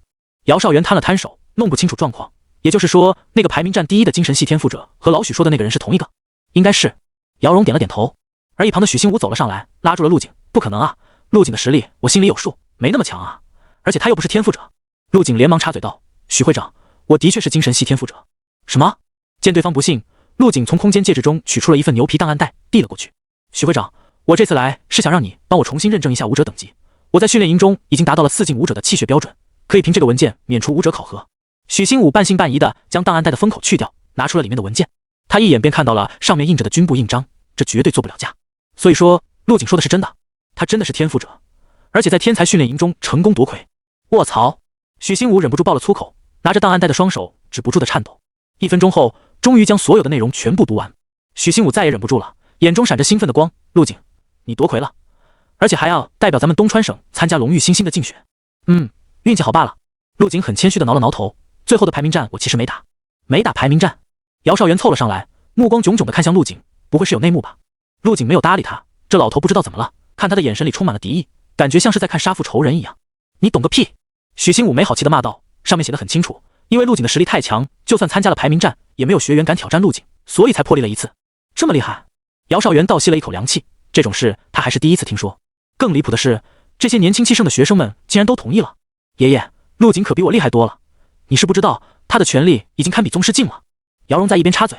姚少元摊了摊手，弄不清楚状况。也就是说，那个排名战第一的精神系天赋者和老许说的那个人是同一个？应该是。姚荣点了点头。而一旁的许兴武走了上来，拉住了陆景：“不可能啊，陆景的实力我心里有数，没那么强啊，而且他又不是天赋者。”陆景连忙插嘴道：“许会长，我的确是精神系天赋者。”什么？见对方不信，陆景从空间戒指中取出了一份牛皮档案袋，递了过去。许会长，我这次来是想让你帮我重新认证一下武者等级。我在训练营中已经达到了4进武者的气血标准，可以凭这个文件免除武者考核。许兴武半信半疑地将档案袋的封口去掉，拿出了里面的文件。他一眼便看到了上面印着的军部印章，这绝对做不了假。所以说，陆景说的是真的，他真的是天赋者，而且在天才训练营中成功夺魁。卧槽！许兴武忍不住爆了粗口，拿着档案袋的双手止不住的颤抖。1分钟后，终于将所有的内容全部读完。许兴武再也忍不住了，眼中闪着兴奋的光：“陆景，你夺魁了，而且还要代表咱们东川省参加龙域新星的竞选。”运气好罢了。陆景很谦虚的挠了挠头，最后的排名战我其实没打排名战。姚少元凑了上来，目光炯炯的看向陆景：“不会是有内幕吧？”陆景没有搭理他，这老头不知道怎么了，看他的眼神里充满了敌意，感觉像是在看杀父仇人一样。你懂个屁！许兴武没好气的骂道，上面写的很清楚，因为陆景的实力太强，就算参加了排名战，也没有学员敢挑战陆景，所以才破例了一次。这么厉害？姚少元倒吸了一口凉气，这种事他还是第一次听说。更离谱的是，这些年轻气盛的学生们竟然都同意了。爷爷，陆景可比我厉害多了，你是不知道，他的权力已经堪比宗师境了。姚荣在一边插嘴，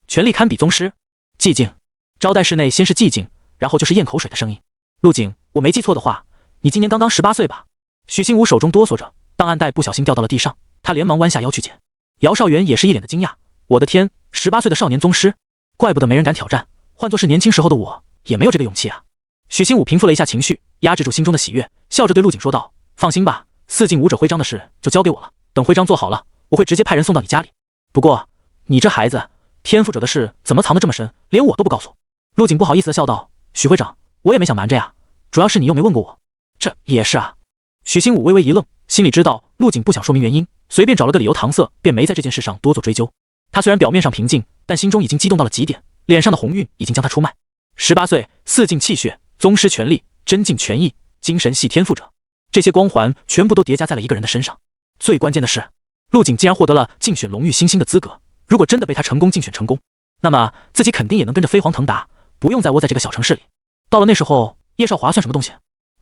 权力堪比宗师？寂静。招待室内先是寂静，然后就是咽口水的声音。陆景，我没记错的话，你今年刚刚18岁吧？许兴武手中哆嗦着，档案袋不小心掉到了地上，他连忙弯下腰去捡。姚少元也是一脸的惊讶，我的天，18岁的少年宗师，怪不得没人敢挑战，换作是年轻时候的我，也没有这个勇气啊。许兴武平复了一下情绪，压制住心中的喜悦，笑着对陆景说道：“放心吧，4进武者徽章的事就交给我了，等徽章做好了，我会直接派人送到你家里。不过，你这孩子，天赋者的事怎么藏得这么深，连我都不告诉？”陆景不好意思的笑道：“许会长，我也没想瞒着呀，主要是你又没问过我。”这也是啊。许兴武微微一愣，心里知道陆景不想说明原因，随便找了个理由搪塞，便没在这件事上多做追究。他虽然表面上平静，但心中已经激动到了极点，脸上的红晕已经将他出卖。18岁，4进气血，宗师权力，真境权益，精神系天赋者，这些光环全部都叠加在了一个人的身上。最关键的是，陆景竟然获得了竞选龙域新星的资格。如果真的被他成功竞选成功，那么自己肯定也能跟着飞黄腾达，不用再窝在这个小城市里。到了那时候，叶少华算什么东西？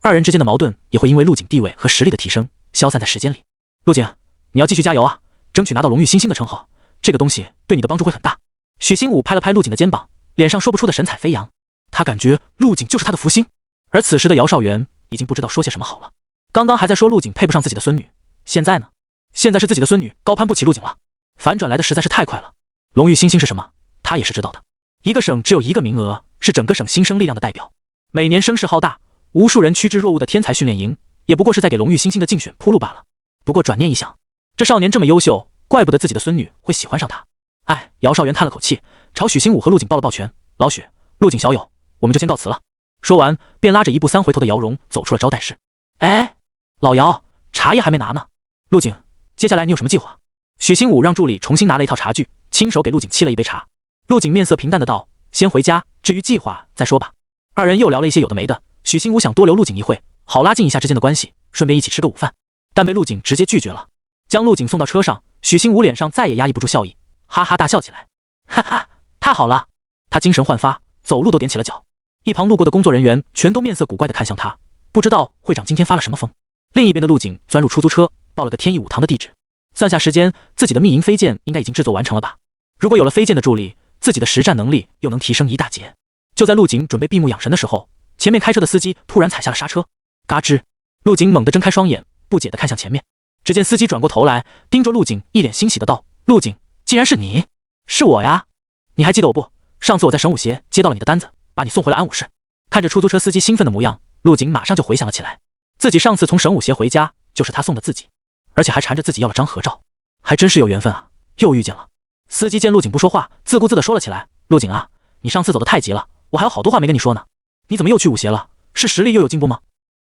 二人之间的矛盾也会因为陆景地位和实力的提升消散在时间里。陆景，你要继续加油啊，争取拿到龙域新星的称号，这个东西对你的帮助会很大。许兴武拍了拍陆景的肩膀，脸上说不出的神采飞扬。他感觉陆景就是他的福星。而此时的姚少元已经不知道说些什么好了。刚刚还在说陆景配不上自己的孙女，现在呢？现在是自己的孙女高攀不起陆景了。反转来的实在是太快了。龙域新星是什么？他也是知道的。一个省只有一个名额，是整个省新生力量的代表。每年声势浩大，无数人趋之若鹜的天才训练营，也不过是在给龙域新星的竞选铺路罢了。不过转念一想，这少年这么优秀，怪不得自己的孙女会喜欢上他。哎，姚少元叹了口气，朝许兴武和陆景抱了抱拳：“老许，陆景小友，我们就先告辞了。”说完，便拉着1步3回头的姚荣走出了招待室。哎，老姚，茶叶还没拿呢。陆景，接下来你有什么计划？许兴武让助理重新拿了一套茶具，亲手给陆景沏了一杯茶。陆景面色平淡的道：“先回家，至于计划再说吧。”二人又聊了一些有的没的。许兴武想多留陆景一会，好拉近一下之间的关系，顺便一起吃个午饭，但被陆景直接拒绝了。将陆景送到车上，许兴武脸上再也压抑不住笑意，哈哈大笑起来。哈哈，太好了！他精神焕发，走路都踮起了脚。一旁路过的工作人员全都面色古怪的看向他，不知道会长今天发了什么疯。另一边的陆景钻入出租车，报了个天意武堂的地址。算下时间，自己的秘银飞剑应该已经制作完成了吧？如果有了飞剑的助力，自己的实战能力又能提升一大截。就在陆景准备闭目养神的时候，前面开车的司机突然踩下了刹车，嘎吱！陆景猛地睁开双眼，不解地看向前面，只见司机转过头来，盯着陆景，一脸欣喜的道：“陆景，竟然是你！是我呀！你还记得我不？上次我在神武协接到了你的单子，把你送回了安武市。”看着出租车司机兴奋的模样，陆景马上就回想了起来，自己上次从神武协回家就是他送的自己，而且还缠着自己要了张合照，还真是有缘分啊，又遇见了。司机见陆景不说话，自顾自地说了起来：“陆景啊，你上次走得太急了，我还有好多话没跟你说呢。你怎么又去武协了？是实力又有进步吗？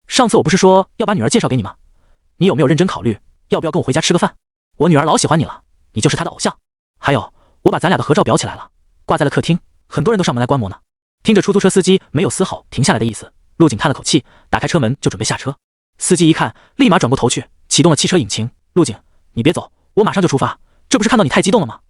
上次我不是说要把女儿介绍给你吗？你有没有认真考虑，要不要跟我回家吃个饭？我女儿老喜欢你了，你就是她的偶像。还有，我把咱俩的合照裱起来了，挂在了客厅，很多人都上门来观摩呢。”听着出租车司机没有丝毫停下来的意思，陆景叹了口气，打开车门就准备下车。司机一看，立马转过头去，启动了汽车引擎。陆景，你别走，我马上就出发。这不是看到你太激动了吗？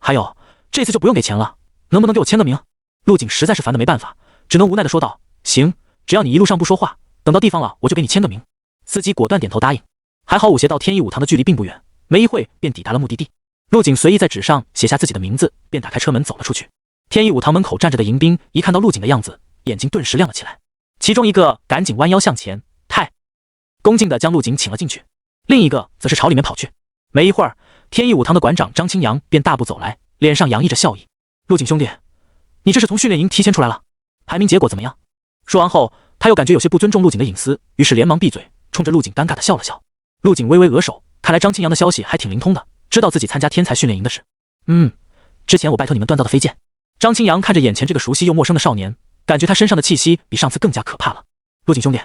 还有，这次就不用给钱了，能不能给我签个名？陆景实在是烦得没办法，只能无奈地说道：“行，只要你一路上不说话，等到地方了我就给你签个名。”司机果断点头答应。还好武协到天意武堂的距离并不远，没一会便抵达了目的地。陆景随意在纸上写下自己的名字，便打开车门走了出去。天意武堂门口站着的迎宾一看到陆景的样子，眼睛顿时亮了起来。其中一个赶紧弯腰向前，太恭敬地将陆景请了进去，另一个则是朝里面跑去。没一会儿，天意武堂的馆长张清扬便大步走来，脸上洋溢着笑意：“陆景兄弟，你这是从训练营提前出来了？排名结果怎么样？”说完后，他又感觉有些不尊重陆景的隐私，于是连忙闭嘴，冲着陆景尴尬地笑了笑。陆景微微额首，看来张清扬的消息还挺灵通的，知道自己参加天才训练营的事。之前我拜托你们锻造的飞剑。张清扬看着眼前这个熟悉又陌生的少年，感觉他身上的气息比上次更加可怕了。陆景兄弟，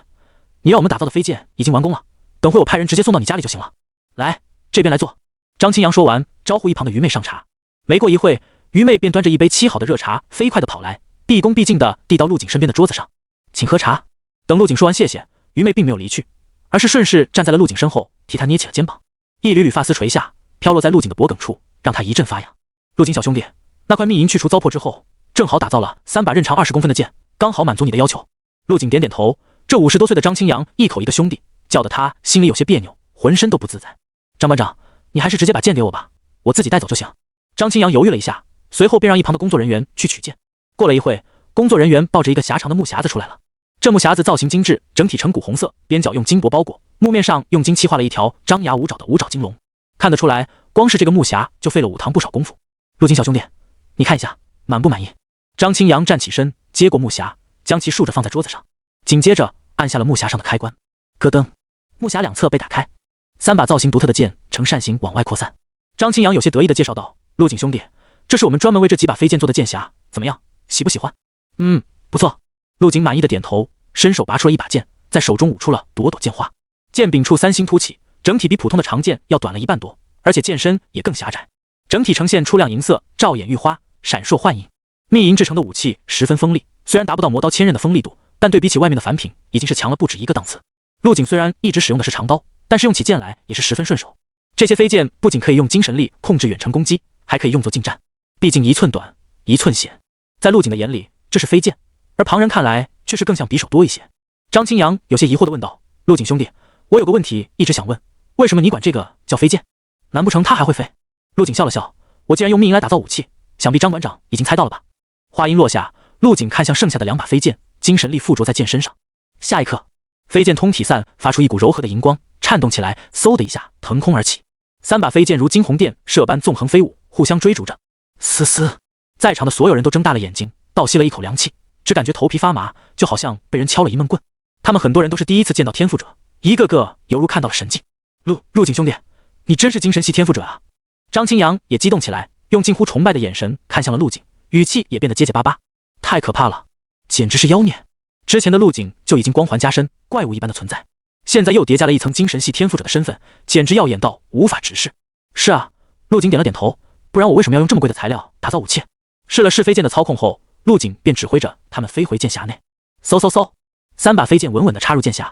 你让我们打造的飞剑已经完工了，等会我派人直接送到你家里就行了。来，这边来坐。张清扬说完，招呼一旁的于妹上茶。没过一会，于妹便端着一杯沏好的热茶，飞快地跑来，毕恭毕敬地递到陆景身边的桌子上，请喝茶。等陆景说完谢谢，于妹并没有离去，而是顺势站在了陆景身后，替他捏起了肩膀，一缕缕发丝垂下，飘落在陆景的脖颈处，让他一阵发痒。陆景小兄弟，那块密银去除糟粕之后，正好打造了3把刃长20公分的剑，刚好满足你的要求。陆景点点头，这50多岁的张清扬一口一个兄弟，叫得他心里有些别扭，浑身都不自在。张班长，你还是直接把剑给我吧，我自己带走就行。张清扬犹豫了一下，随后便让一旁的工作人员去取剑。过了一会，工作人员抱着一个狭长的木匣子出来了。这木匣子造型精致，整体呈古红色，边角用金箔包裹，木面上用金漆画了一条张牙舞爪的五爪金龙。看得出来，光是这个木匣就费了武堂不少功夫。陆景小兄弟，你看一下，满不满意？张清扬站起身，接过木匣，将其竖着放在桌子上，紧接着按下了木匣上的开关，咯噔，木匣两侧被打开，3把造型独特的剑呈扇形往外扩散。张清扬有些得意地介绍道：“陆景兄弟，这是我们专门为这几把飞剑做的剑匣，怎么样，喜不喜欢？”不错。陆景满意的点头，伸手拔出了一把剑，在手中舞出了朵朵剑花，剑柄处3星凸起，整体比普通的长剑要短了1半多，而且剑身也更狭窄，整体呈现出亮银色，照眼欲花，闪烁幻影。密银制成的武器十分锋利，虽然达不到磨刀千刃的锋利度，但对比起外面的反品，已经是强了不止一个档次。陆景虽然一直使用的是长刀，但是用起剑来也是十分顺手。这些飞剑不仅可以用精神力控制远程攻击，还可以用作近战，毕竟1寸短1寸险。在陆景的眼里，这是飞剑，而旁人看来却是更像匕首多一些。张清扬有些疑惑地问道：“陆景兄弟，我有个问题一直想问，为什么你管这个叫飞剑？难不成它还会飞？”陆景笑了笑：“我既然用密银来打造武器，想必张馆长已经猜到了吧？”话音落下，陆景看向剩下的2把飞剑，精神力附着在剑身上。下一刻，飞剑通体散发出一股柔和的荧光，颤动起来，嗖的一下腾空而起。3把飞剑如惊鸿电射般纵横飞舞，互相追逐着。嘶嘶，在场的所有人都睁大了眼睛，倒吸了一口凉气，只感觉头皮发麻，就好像被人敲了一闷棍。他们很多人都是第一次见到天赋者，一个个犹如看到了神迹。陆景兄弟，你真是精神系天赋者啊！张清扬也激动起来，用近乎崇拜的眼神看向了陆景，语气也变得结结巴巴。太可怕了，简直是妖孽！之前的陆景就已经光环加身，怪物一般的存在，现在又叠加了一层精神系天赋者的身份，简直耀眼到无法直视。是啊，陆景点了点头，不然我为什么要用这么贵的材料打造武器？试了试飞剑的操控后，陆景便指挥着他们飞回剑匣内。嗖嗖嗖，3把飞剑稳稳地插入剑匣，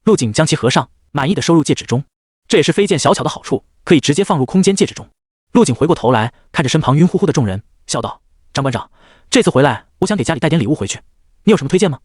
陆景将其合上，满意地收入戒指中。这也是飞剑小巧的好处，可以直接放入空间戒指中。陆景回过头来，看着身旁晕乎乎的众人，笑道：“张馆长，这次回来，我想给家里带点礼物回去，你有什么推荐吗？”“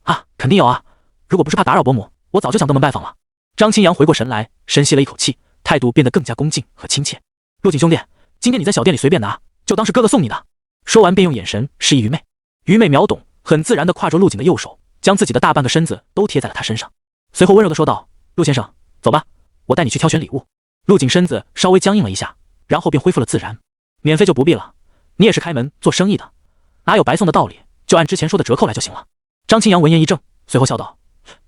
啊，肯定有啊！如果不是怕打扰伯母，我早就想登门拜访了。”张清扬回过神来，深吸了一口气，态度变得更加恭敬和亲切。陆锦兄弟，今天你在小店里随便拿，就当是哥哥送你的。说完便用眼神示意于妹。于妹秒懂，很自然地挎着陆锦的右手，将自己的大半个身子都贴在了他身上，随后温柔地说道：陆先生，走吧，我带你去挑选礼物。陆锦身子稍微僵硬了一下，然后便恢复了自然。免费就不必了，你也是开门做生意的，哪有白送的道理，就按之前说的折扣来就行了。张清扬闻言一怔，随后笑道：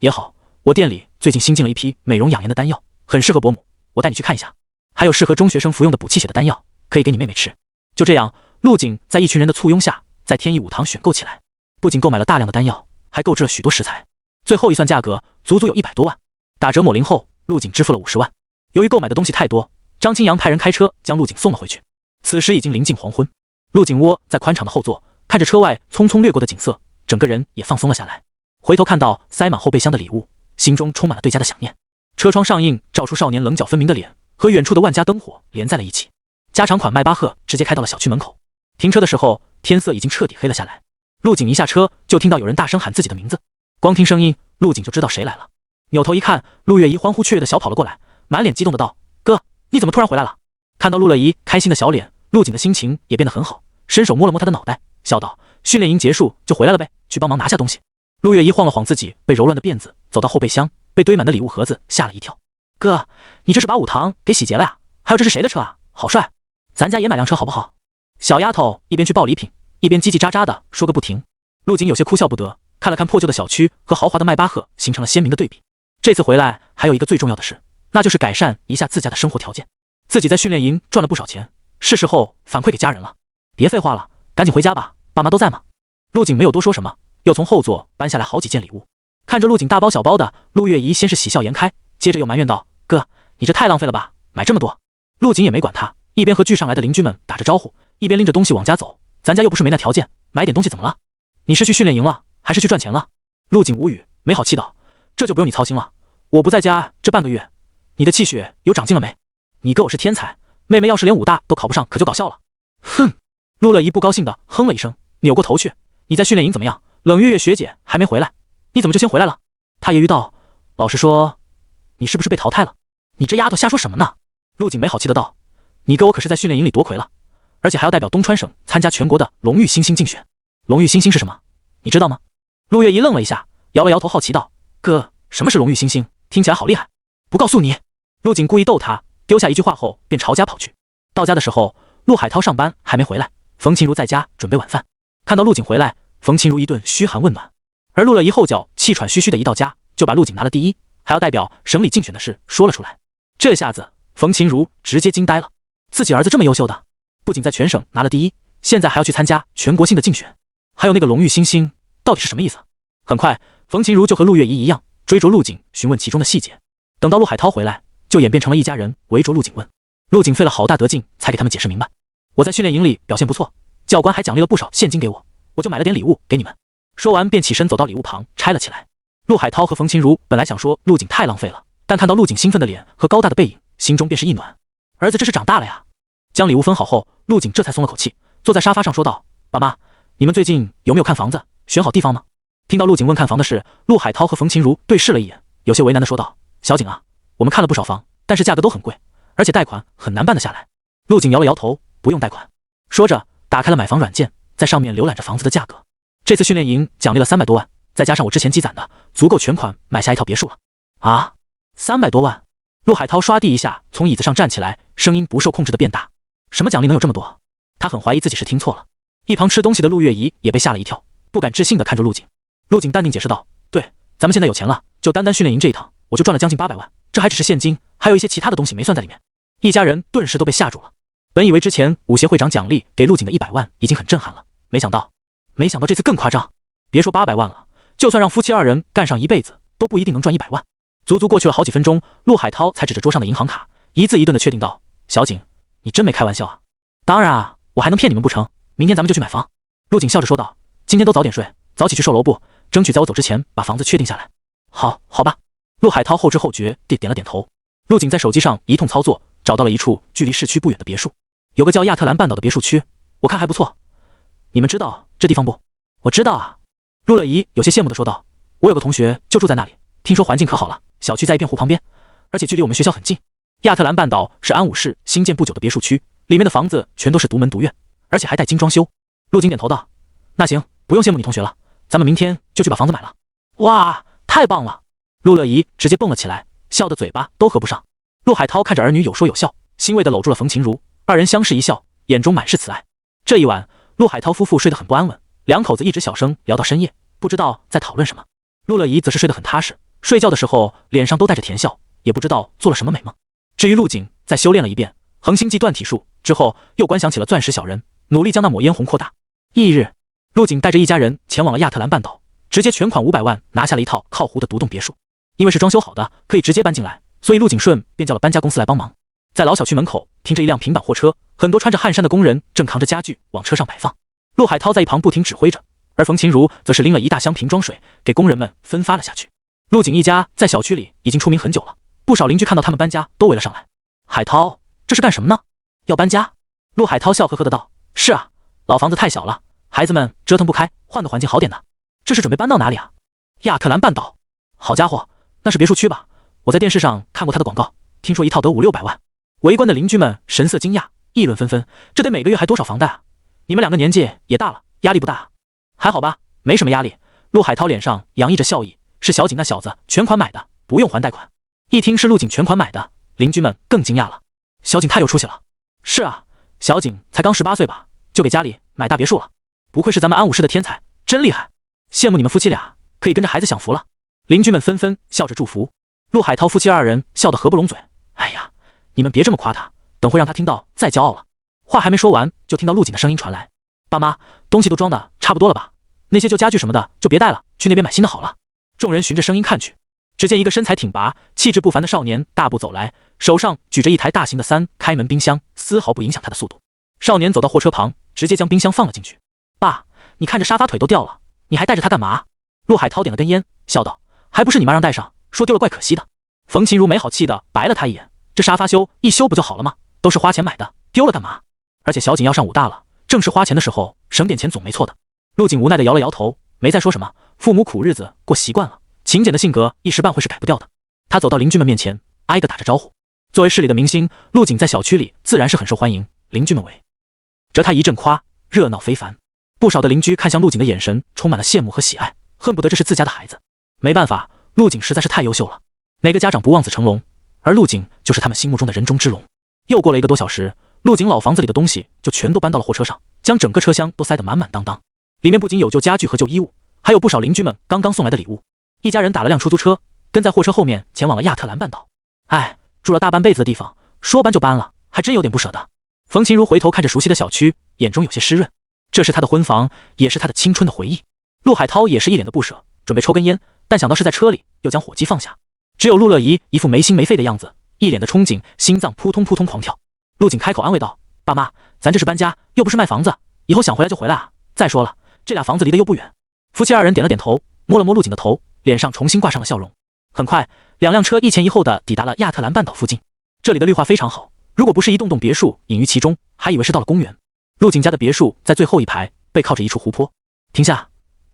也好，我店里最近新进了一批美容养颜的丹药，很适合伯母，我带你去看一下。还有适合中学生服用的补气血的丹药，可以给你妹妹吃。就这样，陆锦在一群人的簇拥下，在天意武堂选购起来，不仅购买了大量的丹药，还购置了许多食材，最后一算价格，足足有100多万。打折抹零后，陆锦支付了50万。由于购买的东西太多，张清扬派人开车将陆锦送了回去。此时已经临近黄昏，陆锦窝在宽敞的后座，看着车外匆匆掠过的景色，整个人也放松了下来。回头看到塞满后备箱的礼物，心中充满了对家的想念。车窗上映照出少年棱角分明的脸和远处的万家灯火连在了一起。加长款迈巴赫直接开到了小区门口。停车的时候，天色已经彻底黑了下来。陆锦一下车就听到有人大声喊自己的名字，光听声音，陆锦就知道谁来了。扭头一看，陆月怡欢呼雀跃地小跑了过来，满脸激动的道：哥，你怎么突然回来了？看到陆乐怡开心的小脸，陆锦的心情也变得很好，伸手摸了摸她的脑袋，笑道：训练营结束就回来了呗，去帮忙拿下东西。陆月怡晃了晃自己被揉乱的辫子，走到后备箱，被堆满的礼物盒子吓了一跳。哥，你这是把武堂给洗劫了呀？还有这是谁的车啊？好帅，咱家也买辆车好不好？小丫头一边去抱礼品，一边叽叽喳喳的说个不停。陆锦有些哭笑不得，看了看破旧的小区和豪华的迈巴赫，形成了鲜明的对比。这次回来还有一个最重要的事，那就是改善一下自家的生活条件。自己在训练营赚了不少钱，是时候反馈给家人了。别废话了，赶紧回家吧，爸妈都在吗？陆锦没有多说什么，又从后座搬下来好几件礼物。看着陆锦大包小包的，陆月怡先是喜笑颜开，接着又埋怨道：哥，你这太浪费了吧，买这么多。陆锦也没管他，一边和聚上来的邻居们打着招呼，一边拎着东西往家走。咱家又不是没那条件，买点东西怎么了？你是去训练营了，还是去赚钱了？陆锦无语，没好气道：这就不用你操心了，我不在家这半个月，你的气血有长进了没？你哥我是天才，妹妹要是连武大都考不上，可就搞笑了。哼！陆乐怡不高兴的哼了一声，扭过头去：你在训练营怎么样？冷月月学姐还没回来，你怎么就先回来了？她揶揄道：老实说，你是不是被淘汰了？你这丫头瞎说什么呢？陆锦没好气的道：你哥我可是在训练营里夺魁了，而且还要代表东川省参加全国的荣誉新星竞选。荣誉新星是什么？你知道吗？陆月怡愣了一下，摇了摇头，好奇道：哥，什么是荣誉新星？听起来好厉害。不告诉你。陆锦故意逗他，丢下一句话后便朝家跑去。到家的时候，陆海涛上班还没回来，冯琴如在家准备晚饭。看到陆锦回来，冯琴如一顿嘘寒问暖，而陆乐怡后脚气喘吁吁的一到家，就把陆锦拿了第一，还要代表省里竞选的事说了出来。这下子冯琴如直接惊呆了，自己儿子这么优秀的，不仅在全省拿了第一，现在还要去参加全国性的竞选，还有那个荣誉新星，到底是什么意思？很快，冯琴如就和陆月怡一样，追着陆锦询问其中的细节。等到陆海涛回来，就演变成了一家人围着陆锦问。陆锦费了好大德劲才给他们解释明白，我在训练营里表现不错，教官还奖励了不少现金给我，我就买了点礼物给你们。说完便起身走到礼物旁拆了起来。陆海涛和冯琴如本来想说陆锦太浪费了，但看到陆锦兴奋的脸和高大的背影，心中便是一暖。儿子这是长大了呀。将礼物分好后，陆锦这才松了口气，坐在沙发上说道：爸妈，你们最近有没有看房子，选好地方吗？听到陆锦问看房的事，陆海涛和冯琴如对视了一眼，有些为难的说道：小景啊，我们看了不少房，但是价格都很贵，而且贷款很难办得下来。陆锦摇了摇头，不用贷款。说着打开了买房软件，在上面浏览着房子的价格。这次训练营奖励了300多万，再加上我之前积攒的，足够全款买下一套别墅了。啊，300多万！陆海涛刷地一下从椅子上站起来，声音不受控制的变大。什么奖励能有这么多？他很怀疑自己是听错了。一旁吃东西的陆月怡也被吓了一跳，不敢置信地看着陆锦。陆锦淡定解释道：对，咱们现在有钱了，就单单训练营这一趟，我就赚了将近800万，这还只是现金，还有一些其他的东西没算在里面。一家人顿时都被吓住了。本以为之前武协会长奖励给陆锦的100万已经很震撼了，没想到这次更夸张。别说800万了，就算让夫妻2人干上一辈子，都不一定能赚100万。足足过去了好几分钟，陆海涛才指着桌上的银行卡，一字一顿地确定道：小景，你真没开玩笑啊？当然啊，我还能骗你们不成？明天咱们就去买房。陆锦笑着说道：今天都早点睡，早起去售楼部，争取在我走之前把房子确定下来。好吧。陆海涛后知后觉地点了点头。陆锦在手机上一通操作，找到了一处距离市区不远的别墅，有个叫亚特兰半岛的别墅区，我看还不错。你们知道这地方不？我知道啊。陆乐怡有些羡慕地说道：我有个同学就住在那里，听说环境可好了，小区在一片湖旁边，而且距离我们学校很近。亚特兰半岛是安武市新建不久的别墅区，里面的房子全都是独门独院，而且还带精装修。陆景点头道：“那行，不用羡慕你同学了，咱们明天就去把房子买了。”哇，太棒了！陆乐怡直接蹦了起来，笑得嘴巴都合不上。陆海涛看着儿女有说有笑，欣慰地搂住了冯琴如，二人相视一笑，眼中满是慈爱。这一晚，陆海涛夫妇睡得很不安稳，两口子一直小声聊到深夜，不知道在讨论什么。陆乐怡则是睡得很踏实，睡觉的时候脸上都带着甜笑，也不知道做了什么美梦。至于陆景，在修炼了一遍恒星际断体术之后，又观想起了钻石小人，努力将那抹嫣红扩大。翌日，陆景带着一家人前往了亚特兰半岛，直接全款500万拿下了一套靠湖的独栋别墅。因为是装修好的，可以直接搬进来，所以陆景顺便叫了搬家公司来帮忙。在老小区门口停着一辆平板货车，很多穿着汗衫的工人正扛着家具往车上摆放。陆海涛在一旁不停指挥着，而冯琴如则是拎了一大箱瓶装水给工人们分发了下去。陆景一家在小区里已经出名很久了，不少邻居看到他们搬家都围了上来。海涛，这是干什么呢？要搬家？陆海涛笑呵呵的道：“是啊，老房子太小了，孩子们折腾不开，换个环境好点的。这是准备搬到哪里啊？”亚特兰半岛。好家伙，那是别墅区吧？我在电视上看过他的广告，听说一套得500-600万。围观的邻居们神色惊讶，议论纷纷，这得每个月还多少房贷啊？你们两个年纪也大了，压力不大啊？还好吧，没什么压力。陆海涛脸上洋溢着笑意，是小景那小子全款买的，不用还贷款。一听是陆景全款买的，邻居们更惊讶了。小景太有出息了。是啊，小景才刚18岁吧，就给家里买大别墅了，不愧是咱们安武市的天才，真厉害！羡慕你们夫妻俩可以跟着孩子享福了。邻居们纷纷笑着祝福。陆海涛夫妻二人笑得合不拢嘴。哎呀，你们别这么夸他，等会让他听到再骄傲了。话还没说完，就听到陆景的声音传来：“爸妈，东西都装的差不多了吧？那些旧家具什么的就别带了，去那边买新的好了。”众人循着声音看去，只见一个身材挺拔、气质不凡的少年大步走来，手上举着一台大型的3开门冰箱，丝毫不影响他的速度。少年走到货车旁，直接将冰箱放了进去。“爸，你看这沙发腿都掉了，你还带着它干嘛？”陆海涛点了根烟，笑道：“还不是你妈让带上，说丢了怪可惜的。”冯琴如没好气的白了他一眼：“这沙发一修不就好了吗？都是花钱买的，丢了干嘛？而且小景要上武大了，正是花钱的时候，省点钱总没错的。”陆景无奈的摇了摇头，没再说什么。父母苦日子过习惯了，勤俭的性格一时半会是改不掉的。他走到邻居们面前，挨个打着招呼。作为市里的明星，陆景在小区里自然是很受欢迎，邻居们围着他一阵夸，热闹非凡。不少的邻居看向陆景的眼神充满了羡慕和喜爱，恨不得这是自家的孩子。没办法，陆景实在是太优秀了，哪个家长不望子成龙？而陆景就是他们心目中的人中之龙。又过了1个多小时，陆景老房子里的东西就全都搬到了货车上，将整个车厢都塞得满满当当。里面不仅有旧家具和旧衣物，还有不少邻居们刚刚送来的礼物。一家人打了辆出租车，跟在货车后面前往了亚特兰半岛。哎，住了大半辈子的地方，说搬就搬了，还真有点不舍得。冯琴如回头看着熟悉的小区，眼中有些湿润。这是他的婚房，也是他的青春的回忆。陆海涛也是一脸的不舍，准备抽根烟，但想到是在车里，又将火机放下。只有陆乐怡一副没心没肺的样子，一脸的憧憬，心脏扑通扑通狂跳。陆景开口安慰道：“爸妈，咱这是搬家，又不是卖房子，以后想回来就回来啊。再说了，这俩房子离得又不远。”夫妻二人点了点头，摸了摸陆景的头，脸上重新挂上了笑容。很快，2辆车一前一后的抵达了亚特兰半岛附近。这里的绿化非常好，如果不是一栋栋别墅隐于其中，还以为是到了公园。陆景家的别墅在最后一排，背靠着一处湖泊。停下，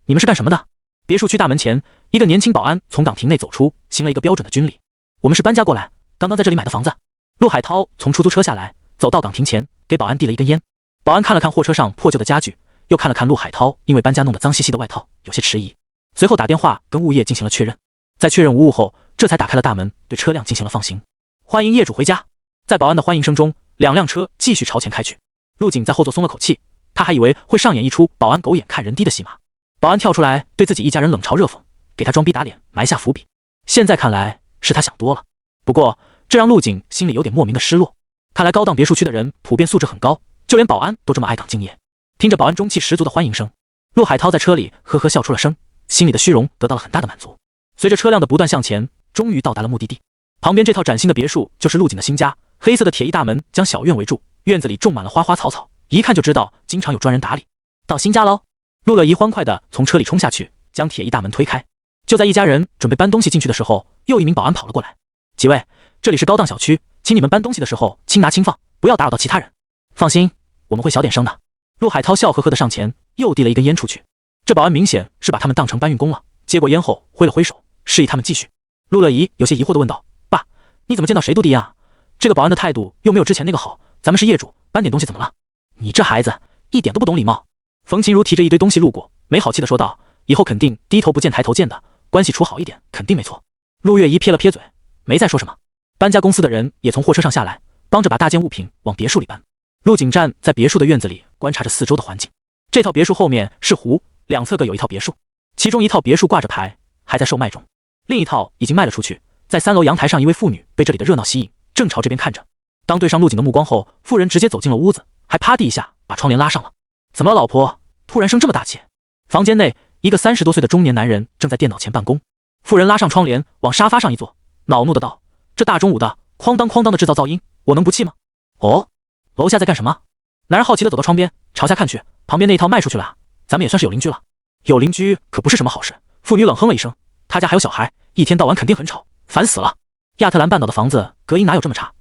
你们是干什么的？别墅区大门前，一个年轻保安从岗亭内走出，行了一个标准的军礼。我们是搬家过来，刚刚在这里买的房子。陆海涛从出租车下来，走到岗亭前，给保安递了一根烟。保安看了看货车上破旧的家具，又看了看陆海涛因为搬家弄得脏兮兮的外套，有些迟疑。随后打电话跟物业进行了确认，在确认无误后，这才打开了大门，对车辆进行了放行。欢迎业主回家。在保安的欢迎声中，2辆车继续朝前开去。陆景在后座松了口气，他还以为会上演一出保安狗眼看人低的戏码。保安跳出来对自己一家人冷嘲热讽，给他装逼打脸埋下伏笔。现在看来是他想多了，不过这让陆景心里有点莫名的失落。看来高档别墅区的人普遍素质很高，就连保安都这么爱岗敬业。听着保安中气十足的欢迎声，陆海涛在车里呵呵笑出了声，心里的虚荣得到了很大的满足。随着车辆的不断向前，终于到达了目的地。旁边这套崭新的别墅就是陆景的新家，黑色的铁艺大门将小院围住，院子里种满了花花草草，一看就知道经常有专人打理。到新家喽！陆乐怡欢快地从车里冲下去，将铁艺大门推开。就在一家人准备搬东西进去的时候，又一名保安跑了过来：“几位，这里是高档小区，请你们搬东西的时候轻拿轻放，不要打扰到其他人。放心，我们会小点声的。”陆海涛笑呵呵地上前，又递了一根烟出去。这保安明显是把他们当成搬运工了，接过烟后挥了挥手，示意他们继续。陆乐怡有些疑惑地问道：“爸，你怎么见到谁都递烟啊？这个保安的态度又没有之前那个好，咱们是业主，搬点东西怎么了？你这孩子一点都不懂礼貌。冯琴如提着一堆东西路过，没好气地说道：“以后肯定低头不见抬头见的，关系处好一点，肯定没错。”陆月怡撇了撇嘴，没再说什么。搬家公司的人也从货车上下来，帮着把大件物品往别墅里搬。陆景站在别墅的院子里观察着四周的环境。这套别墅后面是湖，两侧各有一套别墅，其中一套别墅挂着牌，还在售卖中，另一套已经卖了出去。在3楼阳台上，一位妇女被这里的热闹吸引，正朝这边看着。当对上陆景的目光后，妇人直接走进了屋子，还啪地一下把窗帘拉上了。怎么了，老婆？突然生这么大气？房间内，一个30多岁的中年男人正在电脑前办公。妇人拉上窗帘，往沙发上一坐，恼怒的道：“这大中午的，哐当哐当的制造噪音，我能不气吗？”哦，楼下在干什么？男人好奇的走到窗边，朝下看去，旁边那一套卖出去了，咱们也算是有邻居了。有邻居可不是什么好事。妇女冷哼了一声，他家还有小孩，一天到晚肯定很吵，烦死了。亚特兰半岛的房子隔音哪有这么差？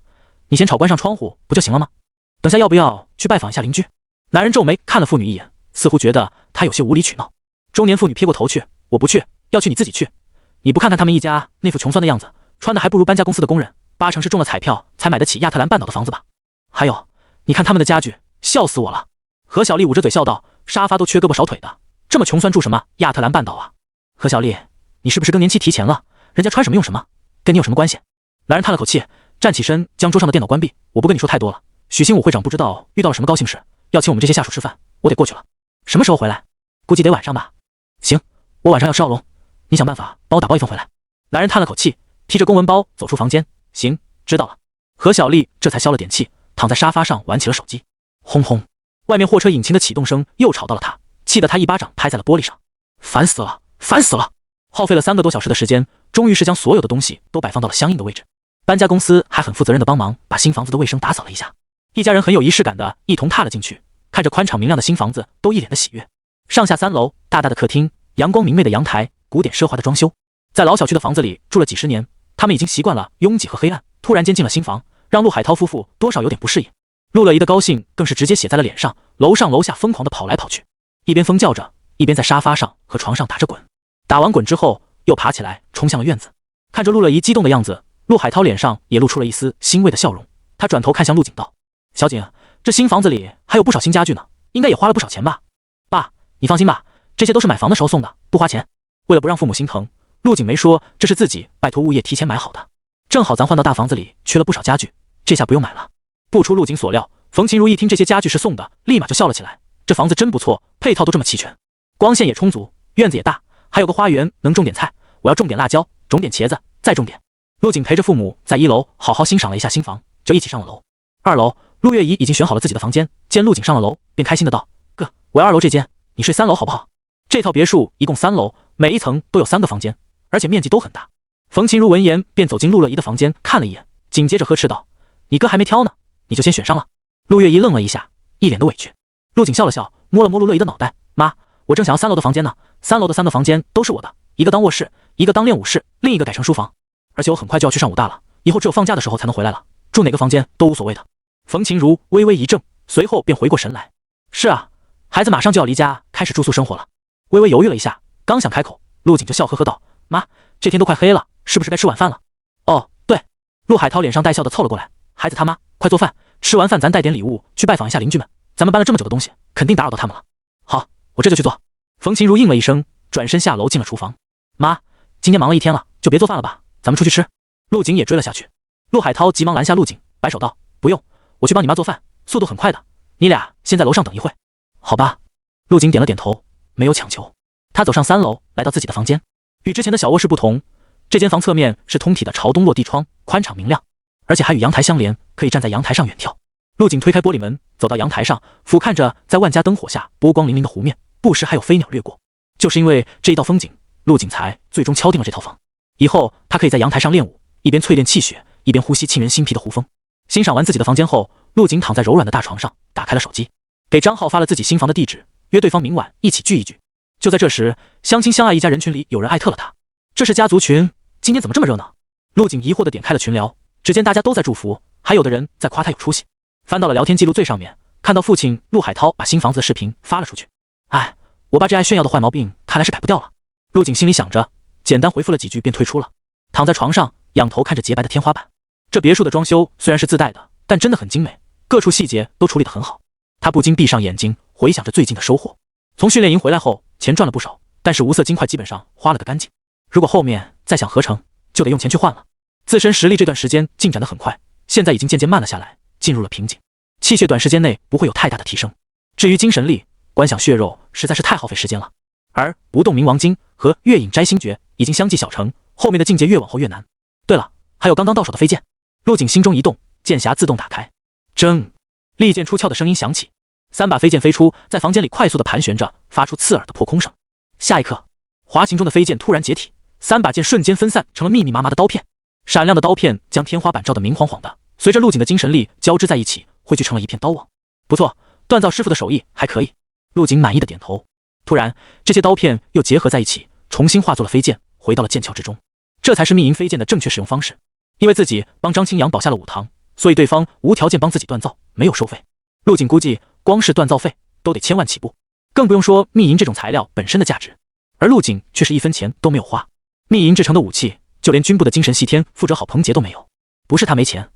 你嫌吵关上窗户不就行了吗？等下要不要去拜访一下邻居？男人皱眉看了妇女一眼，似乎觉得她有些无理取闹。中年妇女撇过头去：“我不去，要去你自己去。你不看看他们一家那副穷酸的样子，穿的还不如搬家公司的工人，8成是中了彩票才买得起亚特兰半岛的房子吧？还有，你看他们的家具，笑死我了。”何小丽捂着嘴笑道：“沙发都缺胳膊少腿的，这么穷酸住什么亚特兰半岛啊？”何小丽，你是不是更年期提前了？人家穿什么用什么，跟你有什么关系？男人叹了口气，站起身将桌上的电脑关闭。我不跟你说太多了，许新武会长不知道遇到了什么高兴事，要请我们这些下属吃饭，我得过去了。什么时候回来？估计得晚上吧。行，我晚上要吃奥龙，你想办法帮我打包一份回来。男人叹了口气，提着公文包走出房间。行，知道了。何小丽这才消了点气，躺在沙发上玩起了手机。轰轰，外面货车引擎的启动声又吵到了他，气得他一巴掌拍在了玻璃上。烦死了，烦死了！耗费了3个多小时的时间，终于是将所有的东西都摆放到了相应的位置。搬家公司还很负责任的帮忙把新房子的卫生打扫了一下，一家人很有仪式感的一同踏了进去，看着宽敞明亮的新房子，都一脸的喜悦。上下3楼，大大的客厅，阳光明媚的阳台，古典奢华的装修。在老小区的房子里住了几十年，他们已经习惯了拥挤和黑暗，突然间进了新房，让陆海涛夫妇多少有点不适应。陆乐怡的高兴更是直接写在了脸上，楼上楼下疯狂的跑来跑去，一边疯叫着，一边在沙发上和床上打着滚。打完滚之后，又爬起来冲向了院子。看着陆乐怡激动的样子，陆海涛脸上也露出了一丝欣慰的笑容。他转头看向陆景道：“小景，这新房子里还有不少新家具呢，应该也花了不少钱吧？”“爸，你放心吧，这些都是买房的时候送的，不花钱。”为了不让父母心疼，陆景没说这是自己拜托物业提前买好的。正好咱换到大房子里缺了不少家具，这下不用买了。不出陆景所料，冯琴如一听这些家具是送的，立马就笑了起来。这房子真不错，配套都这么齐全，光线也充足，院子也大，还有个花园能种点菜，我要种点辣椒，种点茄子，再种点。陆景陪着父母在1楼好好欣赏了一下新房，就一起上了楼。2楼，陆月怡已经选好了自己的房间，见陆景上了楼，便开心的道：“哥，我要2楼这间，你睡3楼好不好？”这套别墅一共3楼，每一层都有3个房间，而且面积都很大。冯琴如闻言便走进陆乐怡的房间看了一眼，紧接着呵斥道：“你哥还没挑呢，你就先选上了？”陆月怡愣了一下，一脸的委屈。陆景笑了笑，摸了摸陆乐怡的脑袋：“妈，我正想要3楼的房间呢，3楼的3个房间都是我的，一个当卧室，一个当练武室，另一个改成书房。而且我很快就要去上武大了，以后只有放假的时候才能回来了，住哪个房间都无所谓的。”冯琴如微微一怔，随后便回过神来：“是啊，孩子马上就要离家开始住宿生活了。”微微犹豫了一下，刚想开口，陆景就笑呵呵道：“妈，这天都快黑了，是不是该吃晚饭了？”“哦，对。”陆海涛脸上带笑的凑了过来：“孩子他妈，快做饭，吃完饭咱带点礼物去拜访一下邻居们，咱们搬了这么久的东西，肯定打扰到他们了。”“好，我这就去做。”冯琴如应了一声，转身下楼进了厨房。“妈，今天忙了一天了，就别做饭了吧，咱们出去吃。”陆景也追了下去。陆海涛急忙拦下陆景，摆手道：“不用，我去帮你妈做饭，速度很快的，你俩先在楼上等一会。”“好吧。”陆景点了点头，没有强求。他走上3楼，来到自己的房间。与之前的小卧室不同，这间房侧面是通体的朝东落地窗，宽敞明亮，而且还与阳台相连，可以站在阳台上远眺。陆景推开玻璃门，走到阳台上，俯瞰着在万家灯火下波光粼粼的湖面，不时还有飞鸟掠过。就是因为这一道风景，陆景才最终敲定了这套房。以后他可以在阳台上练武，一边淬炼气血，一边呼吸沁人心脾的湖风。欣赏完自己的房间后，陆景躺在柔软的大床上，打开了手机，给张浩发了自己新房的地址，约对方明晚一起聚一聚。就在这时，相亲相爱一家人群里有人艾特了他，这是家族群，今天怎么这么热闹？陆景疑惑地点开了群聊，只见大家都在祝福，还有的人在夸他有出息。翻到了聊天记录最上面，看到父亲陆海涛把新房子的视频发了出去。哎，我爸这爱炫耀的坏毛病看来是改不掉了。陆景心里想着，简单回复了几句便退出了，躺在床上仰头看着洁白的天花板。这别墅的装修虽然是自带的，但真的很精美，各处细节都处理得很好。他不禁闭上眼睛，回想着最近的收获。从训练营回来后，钱赚了不少，但是无色金块基本上花了个干净。如果后面再想合成，就得用钱去换了。自身实力这段时间进展得很快，现在已经渐渐慢了下来，进入了瓶颈。气血短时间内不会有太大的提升。至于精神力，观想血肉实在是太耗费时间了。而不动冥王经和月影摘星诀已经相继小成，后面的境界越往后越难。对了，还有刚刚到手的飞剑。陆景心中一动，剑匣自动打开，铮，利剑出鞘的声音响起，3把飞剑飞出，在房间里快速的盘旋着，发出刺耳的破空声。下一刻，滑行中的飞剑突然解体，3把剑瞬间分散成了密密麻麻的刀片，闪亮的刀片将天花板照得明晃晃的，随着陆景的精神力交织在一起，汇聚成了一片刀网。不错，锻造师傅的手艺还可以。陆景满意的点头。突然，这些刀片又结合在一起，重新化作了飞剑，回到了剑鞘之中。这才是密银飞剑的正确使用方式。因为自己帮张清扬保下了5堂，所以对方无条件帮自己锻造，没有收费。陆景估计光是锻造费都得1000万起步，更不用说密银这种材料本身的价值。而陆景却是1分钱都没有花。密银制成的武器，就连军部的精神系天副者郝鹏杰都没有。不是他没钱，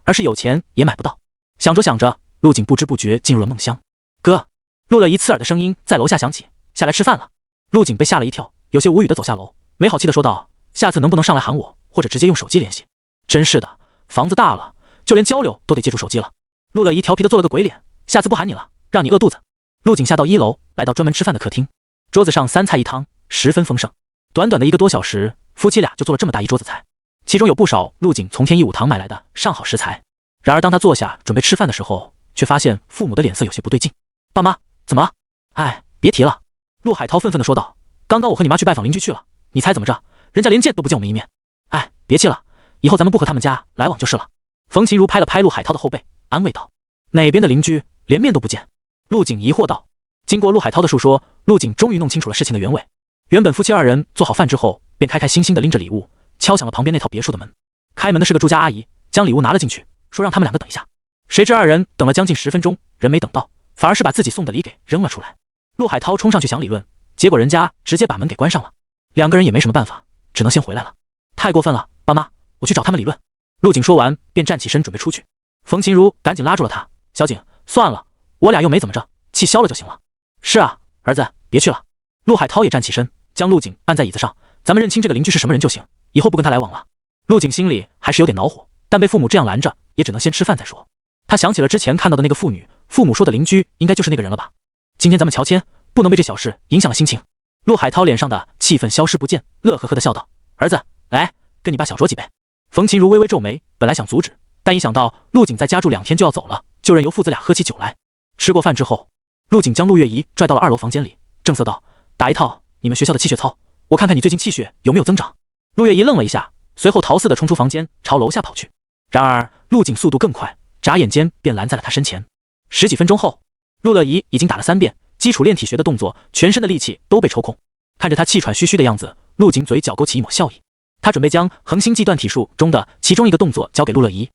而是有钱也买不到。想着想着，陆景不知不觉进入了梦乡。哥，陆乐怡刺耳的声音在楼下响起，下来吃饭了。陆景被吓了一跳，有些无语的走下楼，没好气的说道：下次能不能上来喊我，或者直接用手机联系？真是的，房子大了，就连交流都得借助手机了。陆乐怡调皮的做了个鬼脸，下次不喊你了，让你饿肚子。陆景下到1楼，来到专门吃饭的客厅，桌子上3菜1汤，十分丰盛。短短的1个多小时，夫妻俩就做了这么大一桌子菜，其中有不少陆景从天一武堂买来的上好食材。然而当他坐下准备吃饭的时候，却发现父母的脸色有些不对劲。爸妈，怎么了？哎，别提了。陆海涛愤愤地说道，刚刚我和你妈去拜访邻居去了，你猜怎么着？人家连见都不见我们一面。哎，别气了，以后咱们不和他们家来往就是了。冯琴如拍了拍陆海涛的后背，安慰道，哪边的邻居连面都不见？陆景疑惑道。经过陆海涛的述说，陆景终于弄清楚了事情的原委。原本夫妻2人做好饭之后，便开开心心地拎着礼物，敲响了旁边那套别墅的门。开门的是个住家阿姨，将礼物拿了进去，说让他们2个等一下。谁知2人等了将近10分钟，人没等到，反而是把自己送的礼给扔了出来。陆海涛冲上去想理论，结果人家直接把门给关上了。2个人也没什么办法，只能先回来了。太过分了，爸妈，我去找他们理论。陆景说完便站起身准备出去。冯琴如赶紧拉住了他，小景，算了，我俩又没怎么着，气消了就行了。是啊，儿子，别去了。陆海涛也站起身，将陆景按在椅子上，咱们认清这个邻居是什么人就行，以后不跟他来往了。陆景心里还是有点恼火，但被父母这样拦着，也只能先吃饭再说。他想起了之前看到的那个妇女，父母说的邻居应该就是那个人了吧？今天咱们乔迁，不能被这小事影响了心情。陆海涛脸上的气氛消失不见，乐呵呵的笑道，儿子，来，跟你爸小酌几杯。冯琴如微微皱眉，本来想阻止，但一想到陆景在家住2天就要走了，就任由父子俩喝起酒来。吃过饭之后，陆景将陆月怡拽到了2楼房间里，正色道，打一套你们学校的气血操，我看看你最近气血有没有增长。陆月怡愣了一下，随后逃似的冲出房间，朝楼下跑去。然而陆景速度更快，眨眼间便拦在了他身前。10几分钟后，陆乐怡已经打了3遍基础练体学的动作，全身的力气都被抽空。看着他气喘吁吁的样子，陆景嘴角勾起一抹笑意。他准备将恒星计断体术中的其中一个动作交给陆乐怡。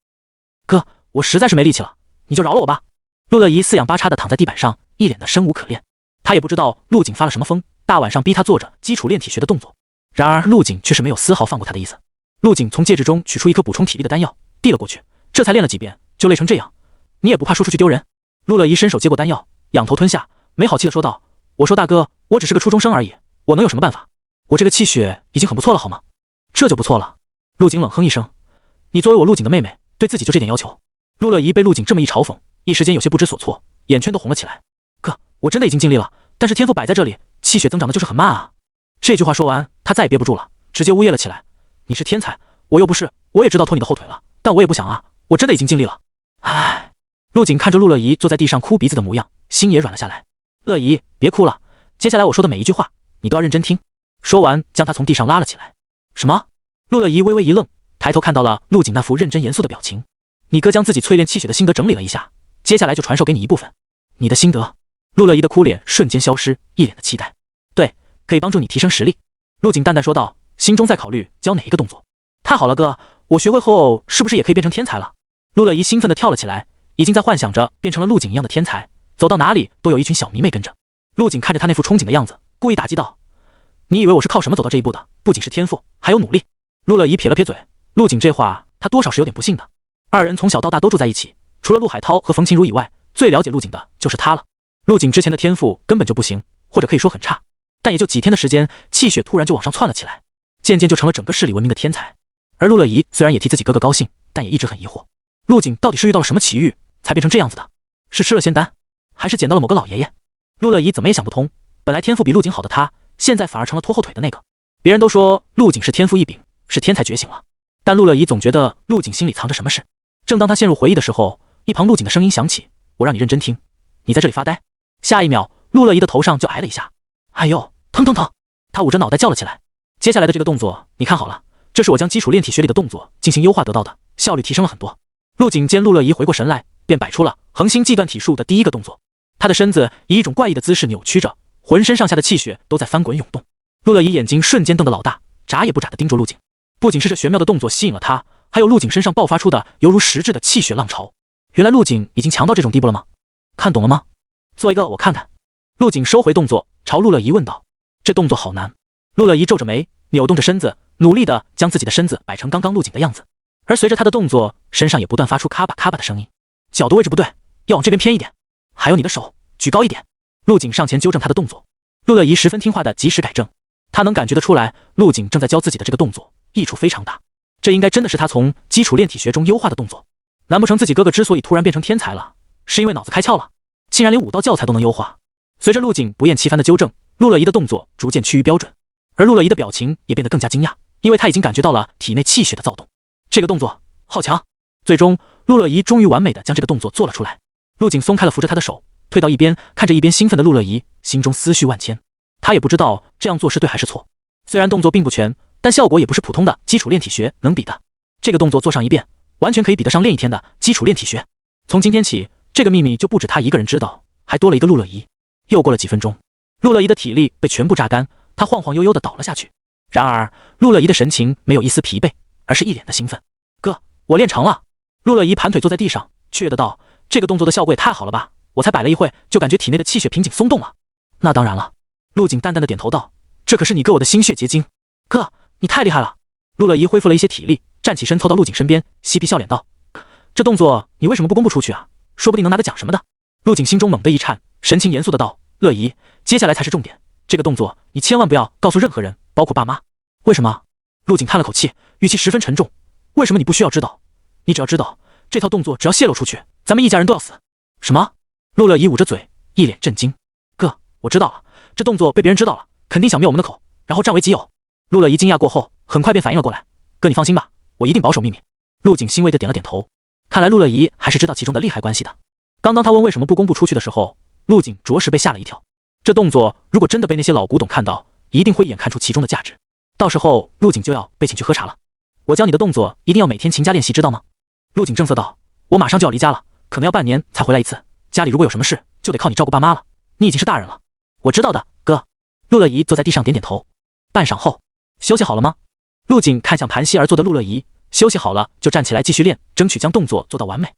哥，我实在是没力气了，你就饶了我吧。陆乐怡四仰八叉的躺在地板上，一脸的生无可恋。他也不知道陆景发了什么疯，大晚上逼他做着基础练体学的动作。然而陆景却是没有丝毫放过他的意思。陆景从戒指中取出一颗补充体力的丹药，递了过去，这才练了几遍就累成这样，你也不怕说出去丢人？陆乐怡伸手接过丹药，仰头吞下，没好气的说道，我说大哥，我只是个初中生而已，我能有什么办法？我这个气血已经很不错了好吗？这就不错了。陆景冷哼一声，你作为我陆景的妹妹，对自己就这点要求？陆乐怡被陆景这么一嘲讽，一时间有些不知所措，眼圈都红了起来。哥，我真的已经尽力了，但是天赋摆在这里，气血增长的就是很慢啊。这句话说完，他再也憋不住了，直接呜咽了起来。你是天才，我又不是，我也知道拖你的后腿了，但我也不想啊，我真的已经尽力了。唉。陆景看着陆乐怡坐在地上哭鼻子的模样，心也软了下来。乐怡，别哭了，接下来我说的每一句话，你都要认真听。说完，将他从地上拉了起来。什么？陆乐怡微微一愣，抬头看到了陆景那副认真严肃的表情。你哥将自己淬炼气血的心得整理了一下，接下来就传授给你一部分。你的心得？陆乐怡的哭脸瞬间消失，一脸的期待。对，可以帮助你提升实力。陆景淡淡说道，心中在考虑教哪一个动作。太好了哥，我学会后是不是也可以变成天才了？陆乐怡兴奋地跳了起来，已经在幻想着变成了陆景一样的天才，走到哪里都有一群小迷妹跟着。陆景看着他那副憧憬的样子，故意打击道，你以为我是靠什么走到这一步的？不仅是天赋，还有努力。陆乐怡撇了撇嘴，陆景这话他多少是有点不幸的。二人从小到大都住在一起，除了陆海涛和冯琴如以外，最了解陆景的就是他了。陆景之前的天赋根本就不行，或者可以说很差，但也就几天的时间，气血突然就往上窜了起来，渐渐就成了整个市里闻名的天才。而陆乐怡虽然也替自己哥哥高兴，但也一直很疑惑，陆景到底是遇到了什么奇遇才变成这样子的？是吃了仙丹，还是捡到了某个老爷爷？陆乐怡怎么也想不通，本来天赋比陆景好的他，现在反而成了拖后腿的那个。别人都说陆景是天赋异禀，是天才觉醒了，但陆乐怡总觉得陆景心里藏着什么事。正当他陷入回忆的时候，一旁陆景的声音响起：“我让你认真听，你在这里发呆。”下一秒，陆乐怡的头上就挨了一下，哎呦，疼疼疼！他捂着脑袋叫了起来。接下来的这个动作，你看好了，这是我将基础炼体学里的动作进行优化得到的，效率提升了很多。陆景见陆乐怡回过神来，便摆出了恒星际断体术的第一个动作。他的身子以一种怪异的姿势扭曲着，浑身上下的气血都在翻滚涌动。陆乐怡眼睛瞬间瞪得老大，眨也不眨地盯着陆景。不仅是这玄妙的动作吸引了他，还有陆景身上爆发出的犹如实质的气血浪潮。原来陆景已经强到这种地步了吗？看懂了吗？做一个我看看。陆景收回动作，朝陆乐怡问道：“这动作好难。”陆乐怡皱着眉，扭动着身子，努力地将自己的身子摆成刚刚陆景的样子。而随着他的动作，身上也不断发出咔吧咔吧的声音。角度位置不对，要往这边偏一点。还有你的手举高一点。陆景上前纠正他的动作。陆乐怡十分听话地及时改正。他能感觉得出来，陆景正在教自己的这个动作益处非常大。这应该真的是他从基础炼体学中优化的动作。难不成自己哥哥之所以突然变成天才了，是因为脑子开窍了，竟然连武道教材都能优化？随着陆景不厌其烦的纠正，陆乐怡的动作逐渐趋于标准，而陆乐怡的表情也变得更加惊讶，因为他已经感觉到了体内气血的躁动。这个动作好强！最终，陆乐怡终于完美的将这个动作做了出来。陆景松开了扶着他的手，退到一边，看着一边兴奋的陆乐怡，心中思绪万千。他也不知道这样做是对还是错。虽然动作并不全，但效果也不是普通的基础炼体学能比的。这个动作做上一遍，完全可以比得上练一天的基础炼体学。从今天起，这个秘密就不止他一个人知道，还多了一个陆乐怡。又过了几分钟，陆乐怡的体力被全部榨干，她晃晃悠悠地倒了下去。然而，陆乐怡的神情没有一丝疲惫，而是一脸的兴奋。哥，我练成了！陆乐怡盘腿坐在地上，雀跃的道：“这个动作的效果也太好了吧！我才摆了一会，就感觉体内的气血瓶颈松动了。”那当然了，陆景淡淡的点头道：“这可是你哥我的心血结晶。哥，你太厉害了！”陆乐怡恢复了一些体力，站起身凑到陆景身边，嬉皮笑脸道：“这动作你为什么不公布出去啊？说不定能拿个奖什么的。”陆景心中猛地一颤，神情严肃的道：“乐怡，接下来才是重点，这个动作你千万不要告诉任何人，包括爸妈。”为什么？陆景叹了口气，语气十分沉重：“为什么你不需要知道？你只要知道，这套动作只要泄露出去，咱们一家人都要死。”什么？陆乐怡捂着嘴，一脸震惊：“哥，我知道了，这动作被别人知道了，肯定想灭我们的口，然后占为己有。”陆乐怡惊讶过后，很快便反应了过来：“哥，你放心吧，我一定保守秘密。”陆景欣慰的点了点头，看来陆乐怡还是知道其中的利害关系的。刚刚他问为什么不公布出去的时候，陆景着实被吓了一跳。这动作如果真的被那些老古董看到，一定会一眼看出其中的价值。到时候陆景就要被请去喝茶了。我教你的动作一定要每天勤加练习，知道吗？陆景正色道：“我马上就要离家了，可能要半年才回来一次。家里如果有什么事，就得靠你照顾爸妈了。你已经是大人了。”我知道的，哥。陆乐怡坐在地上点点头。半晌后，休息好了吗？陆景看向盘膝而坐的陆乐怡，休息好了就站起来继续练，争取将动作做到完美。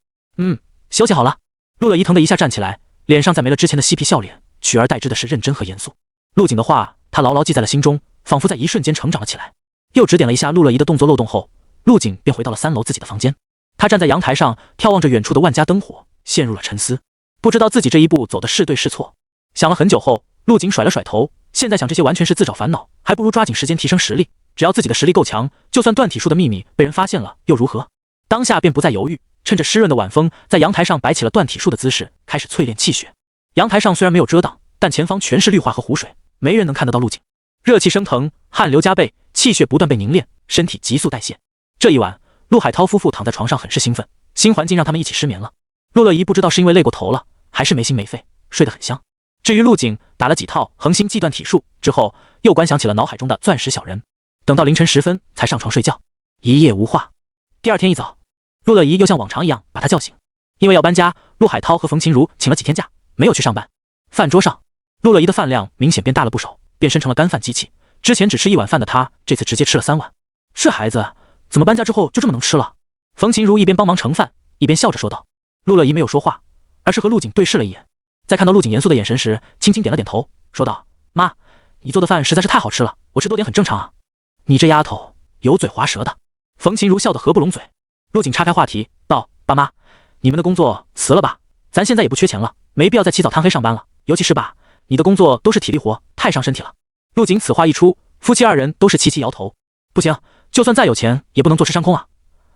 休息好了。陆乐怡腾的一下站起来，脸上再没了之前的嬉皮笑脸，取而代之的是认真和严肃。陆景的话，他牢牢记在了心中，仿佛在一瞬间成长了起来。又指点了一下陆乐怡的动作漏洞后，陆景便回到了3楼自己的房间。他站在阳台上，眺望着远处的万家灯火，陷入了沉思，不知道自己这一步走的是对是错。想了很久后，陆景甩了甩头，现在想这些完全是自找烦恼，还不如抓紧时间提升实力。只要自己的实力够强，就算断体术的秘密被人发现了又如何？当下便不再犹豫，趁着湿润的晚风，在阳台上摆起了断体术的姿势，开始淬炼气血。阳台上虽然没有遮挡，但前方全是绿化和湖水，没人能看得到陆景。热气升腾，汗流浃背，气血不断被凝练，身体急速代谢。这一晚，陆海涛夫妇躺在床上很是兴奋，新环境让他们一起失眠了。陆乐怡不知道是因为累过头了，还是没心没肺，睡得很香。至于陆景，打了几套恒星际断体术之后，又观想起了脑海中的钻石小人，等到凌晨10分才上床睡觉，一夜无话。第二天一早，陆乐怡又像往常一样把他叫醒，因为要搬家，陆海涛和冯琴如请了几天假，没有去上班。饭桌上，陆乐怡的饭量明显变大了不少，变身成了干饭机器。之前只吃1碗饭的他，这次直接吃了3碗。这孩子怎么搬家之后就这么能吃了？冯琴如一边帮忙盛饭，一边笑着说道。陆乐怡没有说话，而是和陆景对视了一眼，在看到陆景严肃的眼神时，轻轻点了点头，说道：“妈，你做的饭实在是太好吃了，我吃多点很正常啊。”你这丫头油嘴滑舌的。冯琴如笑得合不拢嘴。陆景岔开话题道：“爸妈，你们的工作辞了吧，咱现在也不缺钱了，没必要再起早贪黑上班了。尤其是爸，你的工作都是体力活，太伤身体了。”陆景此话一出，夫妻二人都是齐齐摇头。不行，就算再有钱，也不能坐吃山空啊！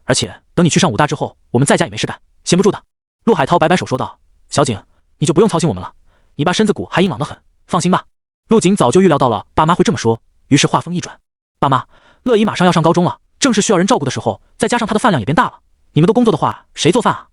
而且等你去上武大之后，我们在家也没事干，闲不住的。陆海涛摆摆手说道：“小景，你就不用操心我们了，你爸身子骨还硬朗得很，放心吧。”陆景早就预料到了爸妈会这么说，于是话锋一转：“爸妈，乐怡马上要上高中了，正是需要人照顾的时候，再加上她的饭量也变大了，你们都工作的话，谁做饭啊？”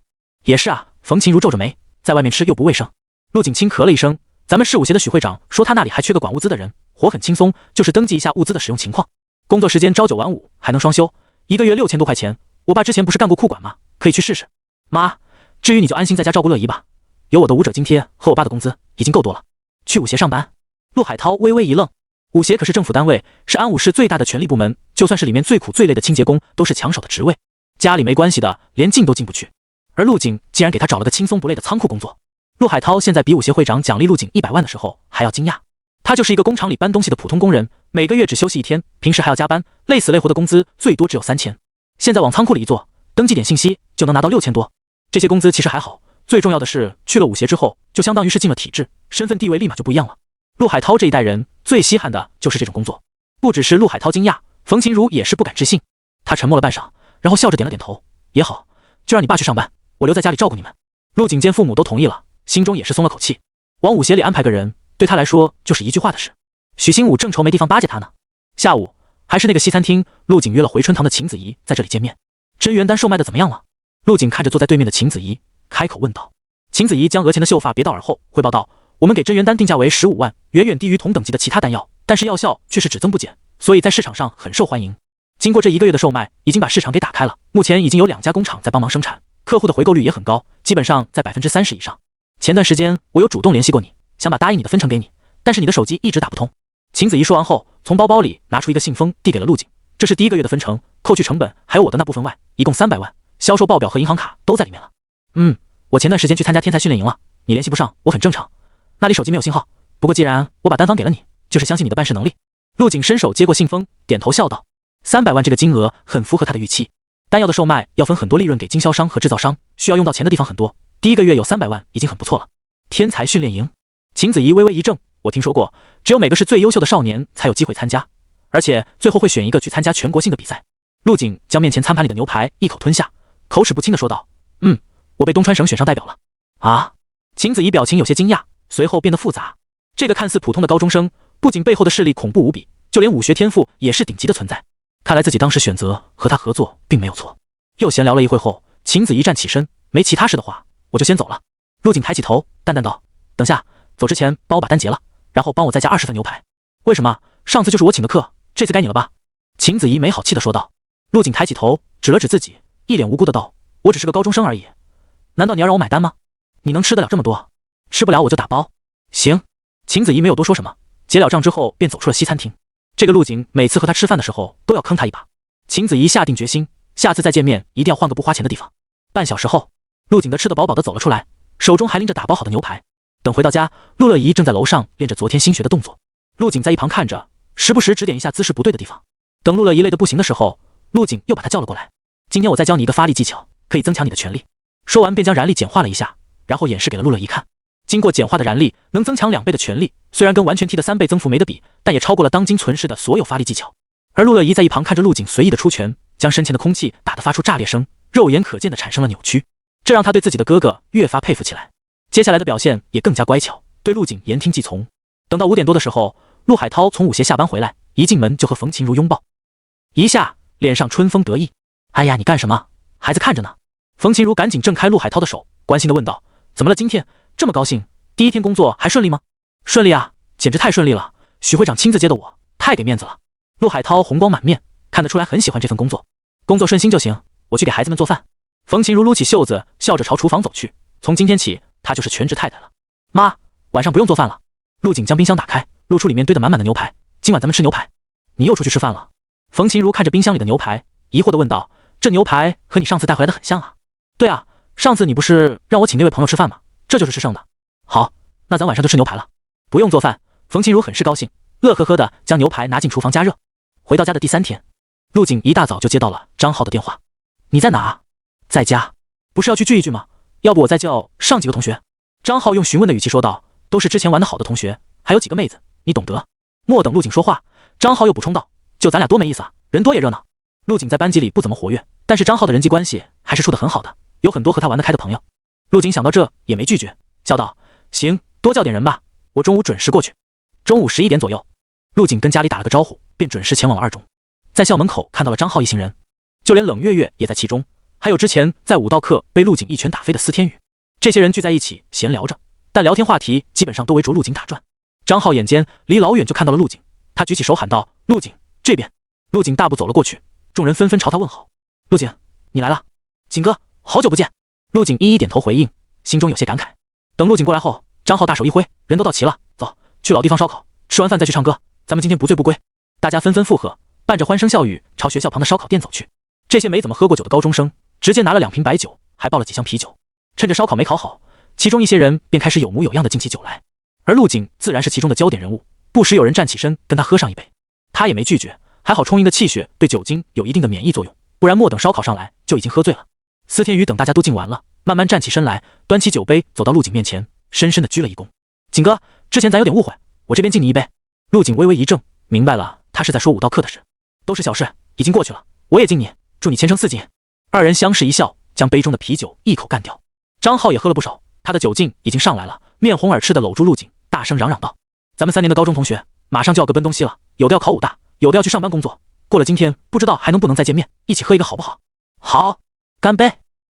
也是啊，冯琴如皱着眉，在外面吃又不卫生。陆景轻咳了一声：“咱们市武协的许会长说他那里还缺个管物资的人，活很轻松，就是登记一下物资的使用情况。工作时间朝9晚5，还能双休，1个月6000多块钱。我爸之前不是干过库管吗？可以去试试。妈，至于你就安心在家照顾乐怡吧，有我的武者津贴和我爸的工资已经够多了。去武协上班？”陆海涛微微一愣，武协可是政府单位，是安武市最大的权力部门，就算是里面最苦最累的清洁工，都是抢手的职位。家里没关系的，连进都进不去。而陆景竟然给他找了个轻松不累的仓库工作。陆海涛现在比武协会长奖励陆景100万的时候还要惊讶。他就是一个工厂里搬东西的普通工人，每个月只休息1天，平时还要加班，累死累活的工资最多只有3000。现在往仓库里一坐，登记点信息就能拿到6000多。这些工资其实还好，最重要的是去了武协之后，就相当于是进了体制，身份地位立马就不一样了。陆海涛这一代人最稀罕的就是这种工作。不只是陆海涛惊讶，冯琴如也是不敢置信。他沉默了半晌，然后笑着点了点头：“也好，就让你爸去上班，我留在家里照顾你们。”陆景见父母都同意了，心中也是松了口气。往武协里安排个人，对他来说就是一句话的事。许新武正愁没地方巴结他呢。下午还是那个西餐厅，陆景约了回春堂的秦子怡在这里见面。真元丹售卖的怎么样了？陆景看着坐在对面的秦子怡，开口问道。秦子怡将额前的秀发别到耳后，汇报道：“我们给真元丹定价为15万，远远低于同等级的其他丹药，但是药效却是只增不减，所以在市场上很受欢迎。经过这1个月的售卖，已经把市场给打开了，目前已经有2家工厂在帮忙生产，客户的回购率也很高，基本上在30%以上。前段时间我有主动联系过你，想把答应你的分成给你，但是你的手机一直打不通。”秦子怡说完后，从包包里拿出一个信封递给了陆景：“这是第1个月的分成，扣去成本还有我的那部分外，一共300万，销售报表和银行卡都在里面了。我前段时间去参加天才训练营了，你联系不上我很正常，那里手机没有信号，不过既然我把单方给了你，就是相信你的办事能力。”陆景伸手接过信封，点头笑道：“300万这个金额很符合他的预期。丹药的售卖要分很多利润给经销商和制造商，需要用到钱的地方很多，第1个月有300万已经很不错了。天才训练营？”秦子怡微微一怔：“我听说过，只有每个是最优秀的少年才有机会参加，而且最后会选一个去参加全国性的比赛。”陆景将面前餐盘里的牛排一口吞下，口齿不清地说道：“我被东川省选上代表了。”啊！秦子怡表情有些惊讶，随后变得复杂。这个看似普通的高中生，不仅背后的势力恐怖无比，就连武学天赋也是顶级的存在。看来自己当时选择和他合作并没有错。又闲聊了一会后，秦子怡站起身：“没其他事的话，我就先走了。”陆景抬起头，淡淡道：“等下走之前帮我把单结了，然后帮我再加20份牛排。”“为什么？上次就是我请的客，这次该你了吧？”秦子怡没好气地说道。陆景抬起头，指了指自己，一脸无辜的道：“我只是个高中生而已，难道你要让我买单吗？你能吃得了这么多？吃不了我就打包。”“行。”秦子怡没有多说什么，结了账之后便走出了西餐厅。这个陆景每次和他吃饭的时候都要坑他一把。秦子怡下定决心，下次再见面一定要换个不花钱的地方。半小时后，陆景的吃得饱饱的走了出来，手中还拎着打包好的牛排。等回到家，陆乐怡正在楼上练着昨天新学的动作，陆景在一旁看着，时不时指点一下姿势不对的地方。等陆乐怡累得不行的时候，陆景又把他叫了过来：“今天我再教你一个发力技巧，可以增强你的拳力。”说完便将燃力简化了一下，然后演示给了陆乐怡看。经过简化的燃力能增强2倍的拳力，虽然跟完全体的3倍增幅没得比，但也超过了当今存世的所有发力技巧。而陆乐怡在一旁看着陆景随意的出拳，将身前的空气打得发出炸裂声，肉眼可见的产生了扭曲，这让他对自己的哥哥越发佩服起来。接下来的表现也更加乖巧，对陆景言听计从。等到5点多的时候，陆海涛从武协下班回来，一进门就和冯琴如拥抱一下，脸上春风得意。“哎呀，你干什么？孩子看着呢。”冯琴如赶紧挣开陆海涛的手，关心地问道：“怎么了？今天这么高兴？第1天工作还顺利吗？”“顺利啊，简直太顺利了！许会长亲自接的我，太给面子了。”陆海涛红光满面，看得出来很喜欢这份工作。“工作顺心就行，我去给孩子们做饭。”冯琴如撸起袖子，笑着朝厨房走去。从今天起，她就是全职太太了。“妈，晚上不用做饭了。”陆景将冰箱打开，露出里面堆得满满的牛排。“今晚咱们吃牛排。”“你又出去吃饭了？”冯琴如看着冰箱里的牛排，疑惑地问道：“这牛排和你上次带回来的很像啊。”“对啊，上次你不是让我请那位朋友吃饭吗？这就是吃剩的。”“好，那咱晚上就吃牛排了。”不用做饭，冯琴如很是高兴，乐呵呵地将牛排拿进厨房加热。回到家的第3天，陆景一大早就接到了张浩的电话：“你在哪啊？在家，不是要去聚一聚吗？要不我再叫上几个同学？张浩用询问的语气说道，都是之前玩得好的同学，还有几个妹子，你懂得。莫等陆景说话，张浩又补充道，就咱俩多没意思啊，人多也热闹。陆景在班级里不怎么活跃，但是张浩的人际关系还是处得很好的，有很多和他玩得开的朋友。陆景想到这也没拒绝，笑道，行，多叫点人吧，我中午准时过去。中午11点左右，陆景跟家里打了个招呼，便准时前往了2中。在校门口看到了张浩一行人，就连冷月月也在其中，还有之前在武道课被陆景一拳打飞的司天宇。这些人聚在一起闲聊着，但聊天话题基本上都围着陆景打转。张浩眼尖，离老远就看到了陆景，他举起手喊道，陆景，这边。陆景大步走了过去，众人纷纷朝他问好。陆景，你来了。景哥，好久不见。陆景一一点头回应，心中有些感慨。等陆景过来后，张浩大手一挥，人都到齐了，走，去老地方烧烤，吃完饭再去唱歌，咱们今天不醉不归。大家纷纷附和，伴着欢声笑语朝学校旁的烧烤店走去。这些没怎么喝过酒的高中生直接拿了2瓶白酒，还抱了几箱啤酒。趁着烧烤没烤好，其中一些人便开始有模有样的敬起酒来，而陆景自然是其中的焦点人物，不时有人站起身跟他喝上一杯，他也没拒绝，还好充盈的气血对酒精有一定的免疫作用，不然莫等烧烤上来就已经喝醉了。司天宇等大家都敬完了，慢慢站起身来，端起酒杯走到陆景面前，深深的鞠了一躬。景哥，之前咱有点误会，我这边敬你一杯。陆景微微一怔，明白了，他是在说武道课的事，都是小事，已经过去了，我也敬你，祝你前程似锦。二人相视一笑，将杯中的啤酒一口干掉。张浩也喝了不少，他的酒劲已经上来了，面红耳赤的搂住陆景，大声嚷嚷道，咱们3年的高中同学马上就要各奔东西了，有的要考武大，有的要去上班工作，过了今天不知道还能不能再见面，一起喝一个好不好？好，干杯。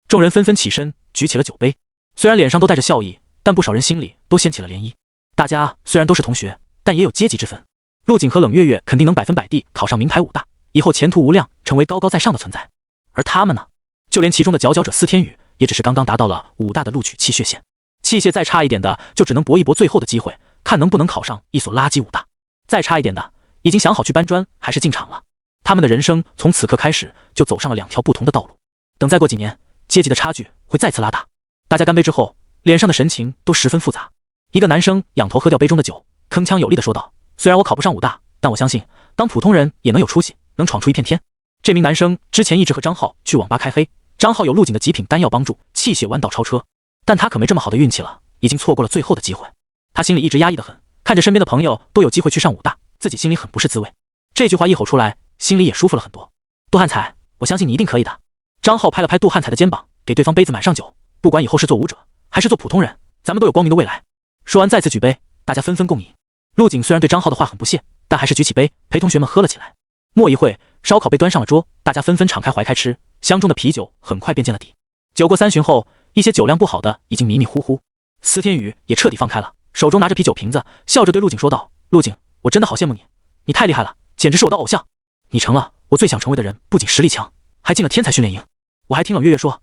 众人纷纷起身举起了酒杯，虽然脸上都带着笑意，但不少人心里都掀起了涟漪。大家虽然都是同学，但也有阶级之分。陆景和冷月月肯定能100%地考上名牌武大，以后前途无量，成为高高在上的存在。而他们呢，就连其中的佼佼者司天宇也只是刚刚达到了武大的录取气血线，气血再差一点的就只能搏一搏最后的机会，看能不能考上一所垃圾武大，再差一点的已经想好去搬砖还是进厂了。他们的人生从此刻开始就走上了2条不同的道路，等再过几年，阶级的差距会再次拉大。大家干杯之后，脸上的神情都十分复杂。一个男生仰头喝掉杯中的酒，铿锵有力地说道，虽然我考不上武大，但我相信当普通人也能有出息，能闯出一片天。这名男生之前一直和张浩去网吧开黑，张浩有陆景的极品丹药帮助，气血弯道超车，但他可没这么好的运气了，已经错过了最后的机会。他心里一直压抑得很，看着身边的朋友都有机会去上武大，自己心里很不是滋味。这句话一吼出来，心里也舒服了很多。杜汉彩，我相信你一定可以的。张浩拍了拍杜汉彩的肩膀，给对方杯子满上酒，不管以后是做武者还是做普通人，咱们都有光明的未来。说完再次举杯，大家纷纷共饮。陆景虽然对张浩的话很不屑，但还是举起杯陪同学们喝了起来。莫一会，烧烤被端上了桌，大家纷纷敞开怀开吃，箱中的啤酒很快便见了底。酒过3巡后，一些酒量不好的已经迷迷糊糊，司天宇也彻底放开了，手中拿着啤酒瓶子，笑着对陆景说道，陆景，我真的好羡慕你，你太厉害了，简直是我的偶像。你成了我最想成为的人，不仅实力强，还进了天才训练营。我还听冷月月说，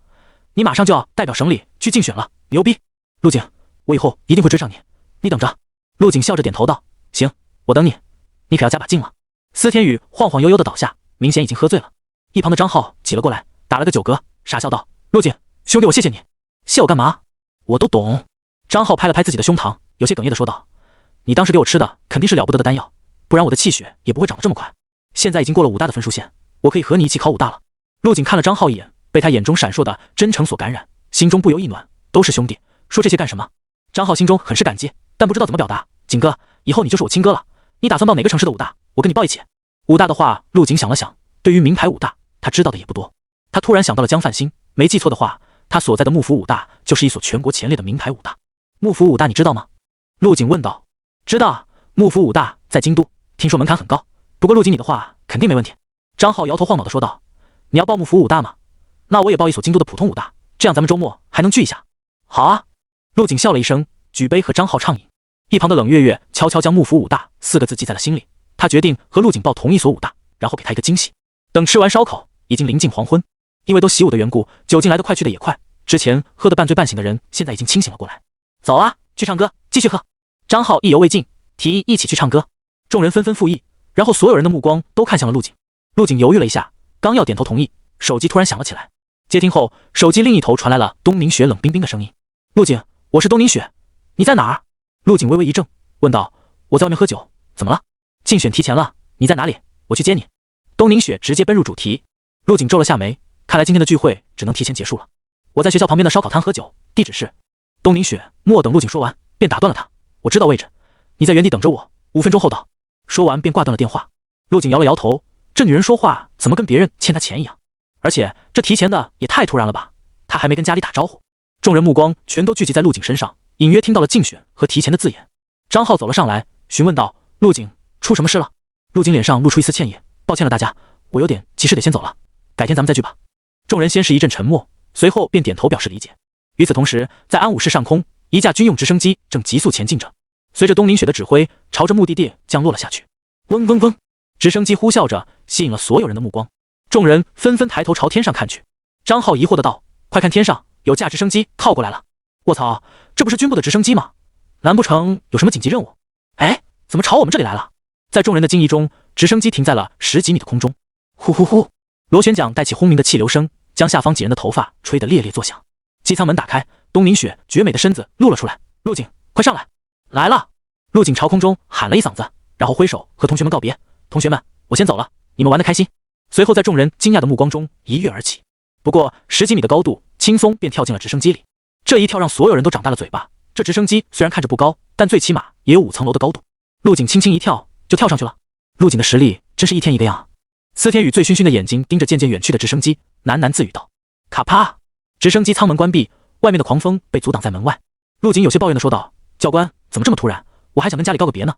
你马上就要代表省里去竞选了，牛逼。陆景，我以后一定会追上你，你等着。陆景笑着点头道，行，我等你，你可要加把劲了。司天宇晃晃悠悠的倒下，明显已经喝醉了。一旁的张浩挤了过来，打了个酒嗝，傻笑道，陆景，兄弟我谢谢你。谢我干嘛？我都懂。张浩拍了拍自己的胸膛，有些哽咽的说道，你当时给我吃的肯定是了不得的丹药，不然我的气血也不会长得这么快。现在已经过了武大的分数线，我可以和你一起考武大了。陆景看了张浩一眼，被他眼中闪烁的真诚所感染，心中不由一暖，都是兄弟，说这些干什么？张浩心中很是感激，但不知道怎么表达。景哥，以后你就是我亲哥了，你打算报哪个城市的武大？我跟你报一起。武大的话，陆景想了想，对于名牌武大，他知道的也不多。他突然想到了江范兴，没记错的话，他所在的幕府武大就是一所全国前列的名牌武大。幕府武大你知道吗？陆景问道。知道，幕府武大在京都，听说门槛很高，不过陆景你的话肯定没问题。张浩摇头晃脑的说道，你要报幕府武大吗？那我也报一所京都的普通武大，这样咱们周末还能聚一下。好啊。陆景笑了一声，举杯和张浩畅饮。一旁的冷月月悄悄将幕府武大4个字记在了心里，他决定和陆景报同一所武大，然后给他一个惊喜。等吃完烧烤，已经临近黄昏，因为都习武的缘故，酒劲来得快去的也快，之前喝得半醉半醒的人现在已经清醒了过来。走啊，去唱歌，继续喝。张浩意犹未尽，提议一起去唱歌，众人纷纷附议，然后所有人的目光都看向了陆景。陆景犹豫了一下，刚要点头同意，手机突然响了起来。接听后，手机另一头传来了东宁雪冷冰冰的声音，陆景，我是东宁雪，你在哪儿？陆景微微一怔，问道，我在外面喝酒，怎么了？竞选提前了，你在哪里？我去接你。东宁雪直接奔入主题。陆景皱了下眉，看来今天的聚会只能提前结束了。我在学校旁边的烧烤摊喝酒，地址是……东宁雪莫等陆景说完，便打断了他。我知道位置，你在原地等着我，5分钟后到。说完便挂断了电话。陆景摇了摇头，这女人说话怎么跟别人欠他钱一样？而且这提钱的也太突然了吧，他还没跟家里打招呼。众人目光全都聚集在陆景身上，隐约听到了竞选和提钱的字眼。张浩走了上来，询问道：陆景，出什么事了？陆景脸上露出一丝歉意，抱歉了大家，我有点急事得先走了，改天咱们再聚吧。众人先是一阵沉默，随后便点头表示理解。与此同时，在安武市上空，一架军用直升机正急速前进着，随着东宁雪的指挥，朝着目的地降落了下去。嗡嗡嗡，直升机呼啸着，吸引了所有人的目光。众人纷纷抬头朝天上看去。张浩疑惑的道：快看天上，有架直升机靠过来了！卧槽，这不是军部的直升机吗？难不成有什么紧急任务？哎，怎么朝我们这里来了？在众人的惊疑中，直升机停在了10几米的空中。呼呼呼，螺旋桨带起轰鸣的气流声，将下方几人的头发吹得猎猎作响。机舱门打开，东宁雪绝美的身子露了出来。陆景，快上来！来了！陆景朝空中喊了一嗓子，然后挥手和同学们告别。同学们，我先走了，你们玩得开心。随后在众人惊讶的目光中一跃而起，不过10几米的高度，轻松便跳进了直升机里。这一跳让所有人都长大了嘴巴。这直升机虽然看着不高，但最起码也有5层楼的高度。陆景轻轻一跳就跳上去了。陆景的实力真是一天一个样。司天宇醉醺醺的眼睛盯着渐渐远去的直升机，喃喃自语道：卡啪！直升机舱门关闭，外面的狂风被阻挡在门外。陆景有些抱怨的说道：教官，怎么这么突然？我还想跟家里告个别呢，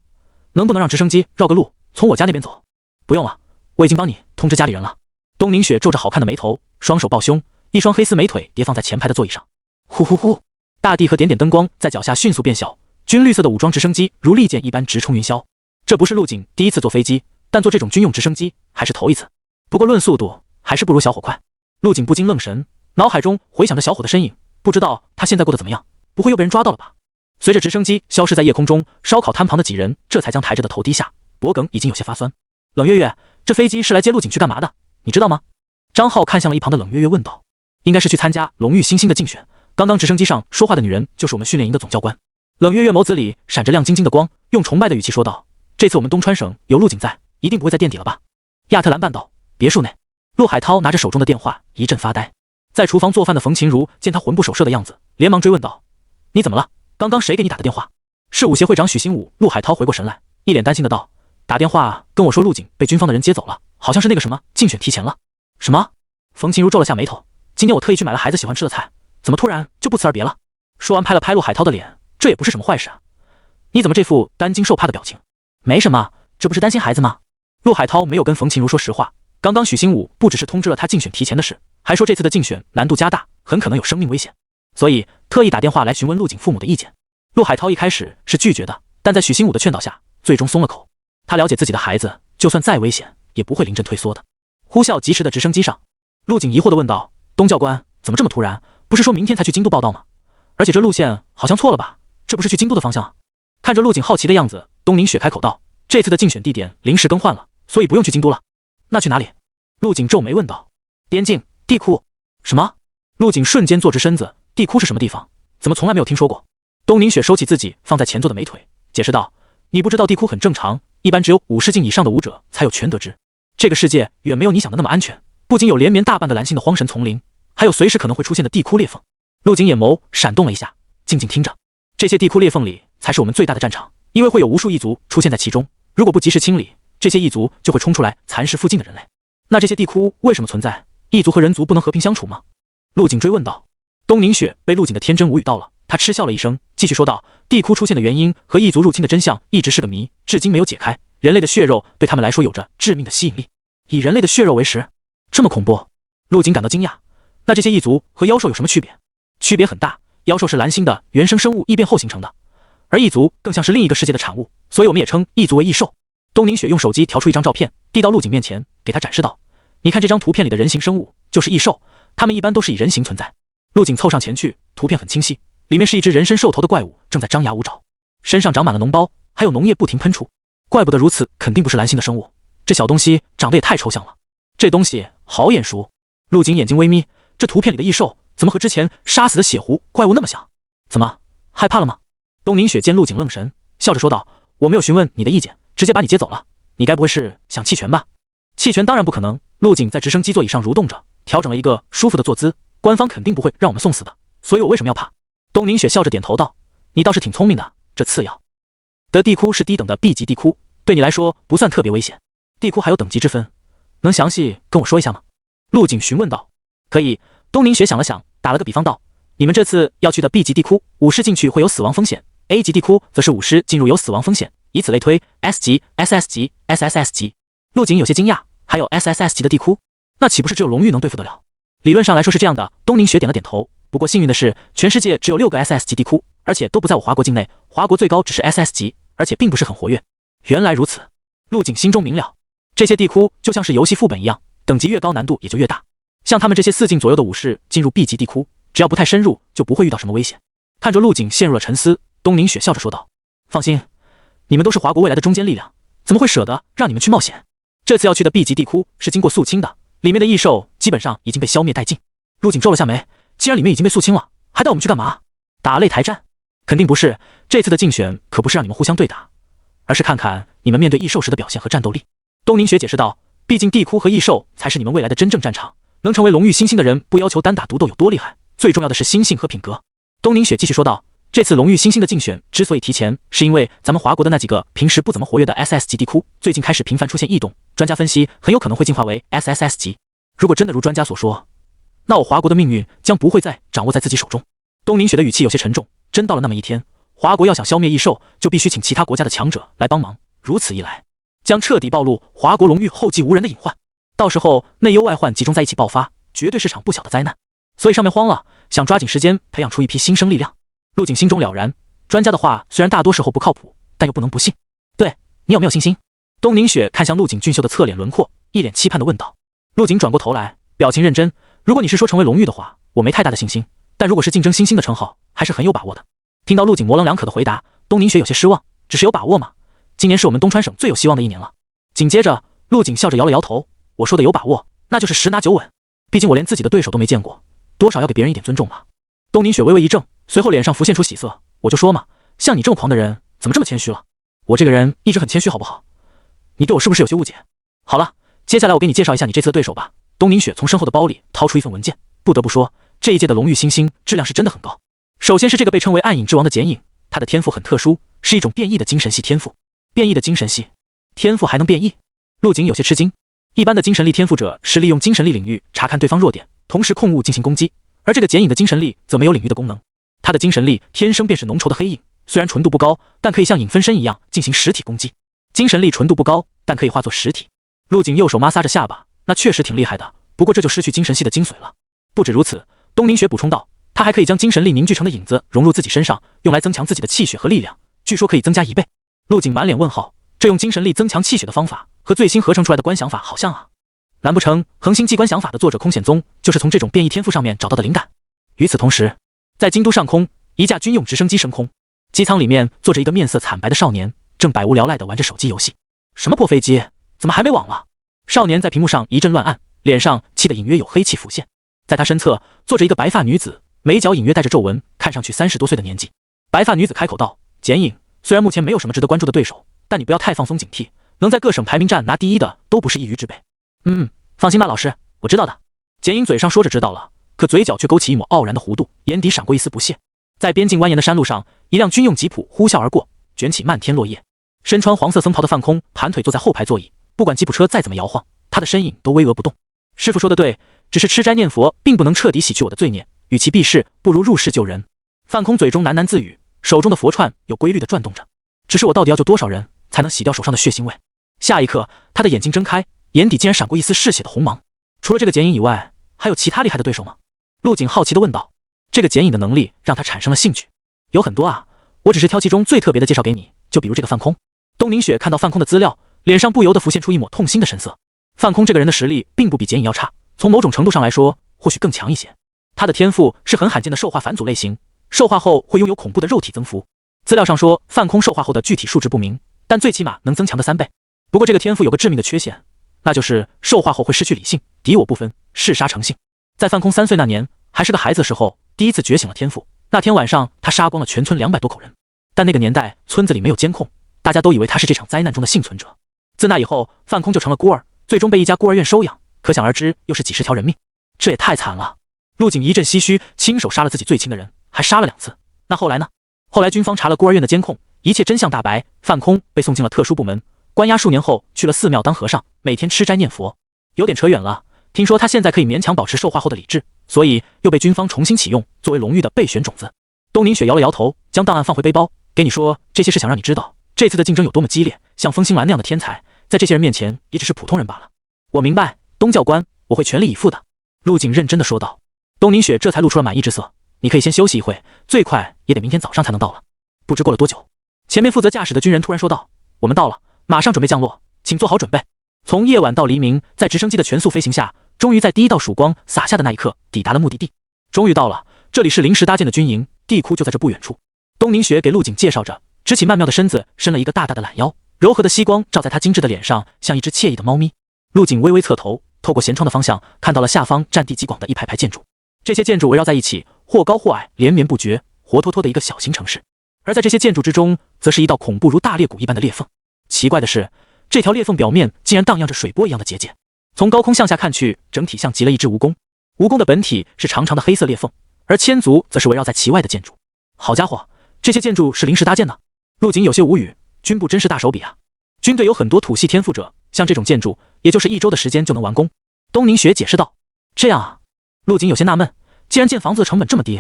能不能让直升机绕个路，从我家那边走？不用了，我已经帮你通知家里人了。东宁雪皱着好看的眉头，双手抱胸，一双黑丝美腿叠放在前排的座椅上。呼呼呼，大地和点点灯光在脚下迅速变小，军绿色的武装直升机如利箭一般直冲云霄。这不是陆景第一次坐飞机，但坐这种军用直升机还是头一次。不过论速度，还是不如小伙快。陆景不禁愣神，脑海中回想着小伙的身影，不知道他现在过得怎么样，不会又被人抓到了吧？随着直升机消失在夜空中，烧烤摊旁的几人这才将抬着的头低下，脖梗已经有些发酸。冷月月，这飞机是来接陆景去干嘛的？你知道吗？张浩看向了一旁的冷月月问道。应该是去参加龙域新星的竞选，刚刚直升机上说话的女人就是我们训练营的总教官。冷月月眸子里闪着亮晶晶的光，用崇拜的语气说道：这次我们东川省有陆景在，一定不会再垫底了吧？亚特兰半岛别墅内，陆海涛拿着手中的电话一阵发呆。在厨房做饭的冯琴如见他魂不守舍的样子，连忙追问道：你怎么了？刚刚谁给你打的电话？是武协会长许新武。陆海涛回过神来，一脸担心的道：打电话跟我说陆景被军方的人接走了，好像是那个什么竞选提前了。什么？冯琴如皱了下眉头，今天我特意去买了孩子喜欢吃的菜，怎么突然就不辞而别了？说完拍了拍陆海涛的脸，这也不是什么坏事啊，你怎么这副担惊受怕的表情？没什么，这不是担心孩子吗？陆海涛没有跟冯琴如说实话，刚刚许新武不只是通知了他竞选提前的事，还说这次的竞选难度加大，很可能有生命危险，所以特意打电话来询问陆景父母的意见。陆海涛一开始是拒绝的，但在许新武的劝导下，最终松了口。他了解自己的孩子，就算再危险，也不会临阵退缩的。呼啸疾驰的直升机上，陆景疑惑地问道：东教官，怎么这么突然？不是说明天才去京都报道吗？而且这路线好像错了吧？这不是去京都的方向啊？看着陆景好奇的样子，东宁雪开口道：这次的竞选地点临时更换了，所以不用去京都了。那去哪里？陆景皱眉问道。边境地库。什么？陆景瞬间坐直身子，地库是什么地方？怎么从来没有听说过？东宁雪收起自己放在前座的美腿，解释道：你不知道地库很正常，一般只有武士境以上的武者才有权得知。这个世界远没有你想的那么安全，不仅有连绵大半的蓝星的荒神丛林，还有随时可能会出现的地库裂缝。陆景眼眸闪动了一下，静静听着。这些地库裂缝里才是我们最大的战场，因为会有无数异族出现在其中，如果不及时清理，这些异族就会冲出来蚕食附近的人类。那这些地窟为什么存在？异族和人族不能和平相处吗？陆景追问道。东宁雪被陆景的天真无语到了，他嗤笑了一声，继续说道：地窟出现的原因和异族入侵的真相一直是个谜，至今没有解开。人类的血肉对他们来说有着致命的吸引力，以人类的血肉为食，这么恐怖？陆景感到惊讶。那这些异族和妖兽有什么区别？区别很大，妖兽是蓝星的原生生物异变后形成的，而异族更像是另一个世界的产物，所以我们也称异族为异兽。东宁雪用手机调出一张照片，递到陆景面前，给他展示道：你看这张图片里的人形生物就是异兽，它们一般都是以人形存在。陆景凑上前去，图片很清晰，里面是一只人身兽头的怪物正在张牙舞爪，身上长满了脓包，还有脓液不停喷出。怪不得如此，肯定不是蓝星的生物，这小东西长得也太抽象了。这东西好眼熟。陆景眼睛微眯，这图片里的异兽怎么和之前杀死的血狐怪物那么像？怎么害怕了吗？东宁雪见陆景愣神，笑着说道：我没有询问你的意见，直接把你接走了，你该不会是想弃权吧？弃权当然不可能。陆景在直升机座椅上蠕动着，调整了一个舒服的坐姿，官方肯定不会让我们送死的，所以我为什么要怕？东宁雪笑着点头道：“你倒是挺聪明的。这次要的地窟是低等的 B 级地窟，对你来说不算特别危险。地窟还有等级之分，能详细跟我说一下吗？”陆景询问道。可以。东宁雪想了想，打了个比方道：“你们这次要去的 B 级地窟，武士进去会有死亡风险 ，A 级地窟则是武士进入有死亡风险，以此类推 ，S 级、SS 级、SSS 级。”陆景有些惊讶，还有 SSS 级的地窟，那岂不是只有龙域能对付得了？理论上来说是这样的。东宁雪点了点头。不过幸运的是，全世界只有6个 SS 级地窟，而且都不在我华国境内。华国最高只是 SS 级，而且并不是很活跃。原来如此，陆景心中明了。这些地窟就像是游戏副本一样，等级越高，难度也就越大。像他们这些4境左右的武士进入 B 级地窟，只要不太深入，就不会遇到什么危险。看着陆景陷入了沉思，东宁雪笑着说道：“放心，你们都是华国未来的中坚力量，怎么会舍得让你们去冒险？这次要去的 B 级地窟是经过肃清的，里面的异兽基本上已经被消灭殆尽。”陆景皱了下眉，既然里面已经被肃清了，还带我们去干嘛？打擂台战？肯定不是，这次的竞选可不是让你们互相对打，而是看看你们面对异兽时的表现和战斗力。东宁雪解释道：“毕竟地窟和异兽才是你们未来的真正战场，能成为龙域新星的人，不要求单打独斗有多厉害，最重要的是心性和品格。”东宁雪继续说道：“这次龙域新星的竞选之所以提前，是因为咱们华国的那几个平时不怎么活跃的 SS 级地窟，最近开始频繁出现异动，专家分析很有可能会进化为 SSS 级。如果真的如专家所说，那我华国的命运将不会再掌握在自己手中。”东宁雪的语气有些沉重，真到了那么一天，华国要想消灭异兽，就必须请其他国家的强者来帮忙，如此一来，将彻底暴露华国龙域后继无人的隐患，到时候内忧外患集中在一起爆发，绝对是场不小的灾难。所以上面慌了，想抓紧时间培养出一批新生力量。陆景心中了然，专家的话虽然大多时候不靠谱，但又不能不信。对，你有没有信心？东宁雪看向陆景俊秀的侧脸轮廓，一脸期盼地问道。陆景转过头来，表情认真：“如果你是说成为龙域的话，我没太大的信心，但如果是竞争新星的称号，还是很有把握的。”听到陆景模棱两可的回答，东宁雪有些失望，只是有把握吗？今年是我们东川省最有希望的一年了。紧接着，陆景笑着摇了摇头：“我说的有把握，那就是10拿9稳。毕竟我连自己的对手都没见过，多少要给别人一点尊重嘛。”东宁雪微微一怔，随后脸上浮现出喜色：“我就说嘛，像你这么狂的人，怎么这么谦虚了？我这个人一直很谦虚，好不好？你对我是不是有些误解？好了，接下来我给你介绍一下你这次的对手吧。”东宁雪从身后的包里掏出一份文件，不得不说，这一届的龙域新星质量是真的很高。首先是这个被称为暗影之王的剪影，他的天赋很特殊，是一种变异的精神系天赋。变异的精神系天赋还能变异？陆景有些吃惊。一般的精神力天赋者是利用精神力领域查看对方弱点，同时控物进行攻击，而这个剪影的精神力则没有领域的功能。他的精神力天生便是浓稠的黑影，虽然纯度不高，但可以像影分身一样进行实体攻击。精神力纯度不高，但可以化作实体。陆景右手摩挲着下巴，那确实挺厉害的，不过这就失去精神系的精髓了。不止如此，东宁雪补充道，他还可以将精神力凝聚成的影子融入自己身上，用来增强自己的气血和力量，据说可以增加1倍。陆景满脸问号，这用精神力增强气血的方法和最新合成出来的观想法好像啊，难不成恒星机观想法的作者空显宗就是从这种变异天赋上面找到的灵感？与此同时，在京都上空，一架军用直升机升空，机舱里面坐着一个面色惨白的少年，正百无聊赖地玩着手机游戏。什么破飞机，怎么还没网了？少年在屏幕上一阵乱按，脸上气得隐约有黑气浮现。在他身侧坐着一个白发女子，眉角隐约带着皱纹，看上去30多岁的年纪。白发女子开口道：“剪影，虽然目前没有什么值得关注的对手，但你不要太放松警惕，能在各省排名战拿第一的都不是一隅之辈。”放心吧，老师，我知道的。剪影嘴上说着知道了，可嘴角却勾起一抹傲然的弧度，眼底闪过一丝不屑。在边境蜿蜒的山路上，一辆军用吉普呼啸而过，卷起漫天落叶。身穿黄色僧袍的范空盘腿坐在后排座椅，不管吉普车再怎么摇晃，他的身影都巍峨不动。师父说的对，只是吃斋念佛并不能彻底洗去我的罪孽，与其避世，不如入世救人。范空嘴中喃喃自语，手中的佛串有规律地转动着。只是我到底要救多少人才能洗掉手上的血腥味？下一刻，他的眼睛睁开，眼底竟然闪过一丝嗜血的红芒。除了这个剪影以外，还有其他厉害的对手吗？陆景好奇地问道。这个剪影的能力让他产生了兴趣。有很多啊，我只是挑其中最特别的介绍给你，就比如这个范空。东宁雪看到范空的资料，脸上不由得浮现出一抹痛心的神色。范空这个人的实力并不比剪影要差，从某种程度上来说，或许更强一些。他的天赋是很罕见的兽化返祖类型，兽化后会拥有恐怖的肉体增幅。资料上说范空兽化后的具体数值不明，但最起码能增强的3倍。不过这个天赋有个致命的缺陷，那就是兽化后会失去理性，敌我不分，嗜杀成性。在范空3岁那年，还是个孩子的时候，第一次觉醒了天赋。那天晚上，他杀光了全村200多口人。但那个年代，村子里没有监控，大家都以为他是这场灾难中的幸存者。自那以后，范空就成了孤儿，最终被一家孤儿院收养，可想而知，又是几十条人命。这也太惨了。陆景一阵唏嘘，亲手杀了自己最亲的人，还杀了2次。那后来呢？后来军方查了孤儿院的监控，一切真相大白，范空被送进了特殊部门，关押数年后去了寺庙当和尚，每天吃斋念佛。有点扯远了，听说他现在可以勉强保持受化后的理智，所以又被军方重新启用，作为荣誉的备选种子。东宁雪摇了摇头，将档案放回背包，给你说这些是想让你知道这次的竞争有多么激烈，像风星兰那样的天才，在这些人面前也只是普通人罢了。我明白，东教官，我会全力以赴的。陆景认真的说道。东宁雪这才露出了满意之色，你可以先休息一会，最快也得明天早上才能到了。不知过了多久，前面负责驾驶的军人突然说道，我们到了，马上准备降落，请做好准备。从夜晚到黎明，在直升机的全速飞行下，终于在第一道曙光洒下的那一刻抵达了目的地。终于到了，这里是临时搭建的军营，地库就在这不远处。东宁雪给陆景介绍着，直起曼妙的身子，伸了一个大大的懒腰，柔和的夕光照在她精致的脸上，像一只惬意的猫咪。陆景微微侧头，透过舷窗的方向，看到了下方占地极广的一排排建筑。这些建筑围绕在一起，或高或矮，连绵不绝，活脱脱的一个小型城市。而在这些建筑之中，则是一道恐怖如大裂谷一般的裂缝。奇怪的是，这条裂缝表面竟然荡漾着水波一样的结界。从高空向下看去，整体像极了一只蜈蚣。蜈蚣的本体是长长的黑色裂缝，而千足则是围绕在其外的建筑。好家伙，这些建筑是临时搭建的。陆景有些无语，军部真是大手笔啊！军队有很多土系天赋者，像这种建筑，也就是1周的时间就能完工。东宁雪解释道。这样啊。陆景有些纳闷，既然建房子的成本这么低，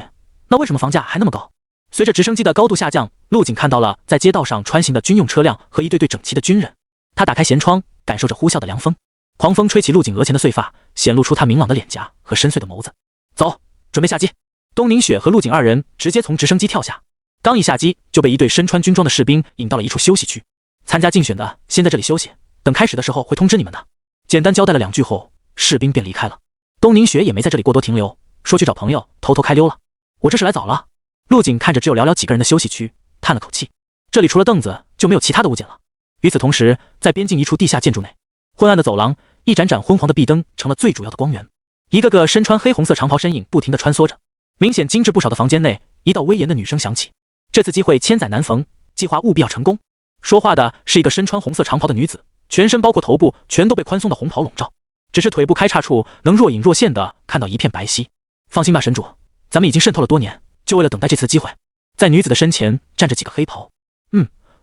那为什么房价还那么高？随着直升机的高度下降，陆景看到了在街道上穿行的军用车辆和一队队整齐的军人。他打开舷窗，感受着呼啸的凉风，狂风吹起陆景额前的碎发，显露出他明朗的脸颊和深邃的眸子。走，准备下机。东宁雪和陆景2人直接从直升机跳下，刚一下机就被一队身穿军装的士兵引到了一处休息区。参加竞选的先在这里休息，等开始的时候会通知你们的。简单交代了2句后，士兵便离开了。东宁雪也没在这里过多停留，说去找朋友，偷偷开溜了。我这是来早了。陆景看着只有寥寥几个人的休息区，叹了口气。这里除了凳子就没有其他的物件了。与此同时，在边境一处地下建筑内，昏暗的走廊，一盏盏昏黄的壁灯成了最主要的光源。一个个身穿黑红色长袍身影不停地穿梭着，明显精致不少的房间内，一道威严的女声响起：这次机会千载难逢，计划务必要成功。说话的是一个身穿红色长袍的女子，全身包括头部全都被宽松的红袍笼罩，只是腿部开叉处能若隐若现的看到一片白皙。放心吧，神主，咱们已经渗透了多年，就为了等待这次机会。在女子的身前站着几个黑袍。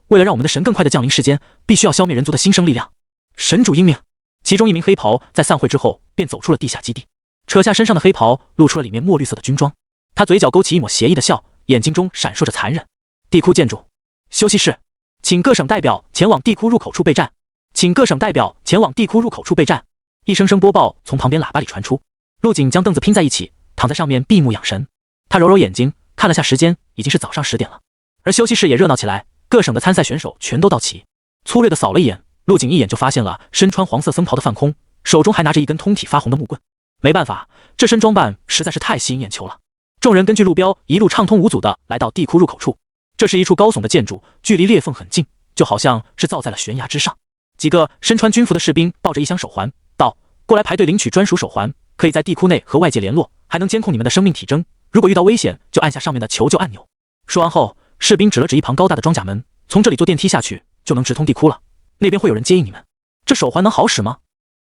为了让我们的神更快的降临世间，必须要消灭人族的新生力量。神主英明。其中一名黑袍在散会之后便走出了地下基地，扯下身上的黑袍，露出了里面墨绿色的军装。他嘴角勾起一抹邪异的笑，眼睛中闪烁着残忍。地库建筑休息室，请各省代表前往地库入口处备战。请各省代表前往地库入口处备战。一声声播报从旁边喇叭里传出。陆景将凳子拼在一起，躺在上面闭目养神。他揉揉眼睛，看了下时间，已经是早上10点了。而休息室也热闹起来，各省的参赛选手全都到齐。粗略的扫了一眼，陆景一眼就发现了身穿黄色僧袍的范空，手中还拿着一根通体发红的木棍。没办法，这身装扮实在是太吸引眼球了。众人根据路标一路畅通无阻地来到地库入口处。这是一处高耸的建筑，距离裂缝很近，就好像是造在了悬崖之上。几个身穿军服的士兵抱着一箱手环，道：过来排队领取专属手环，可以在地库内和外界联络，还能监控你们的生命体征，如果遇到危险就按下上面的求救按钮。说完后，士兵指了指一旁高大的装甲门，从这里坐电梯下去就能直通地库了，那边会有人接应你们。这手环能好使吗？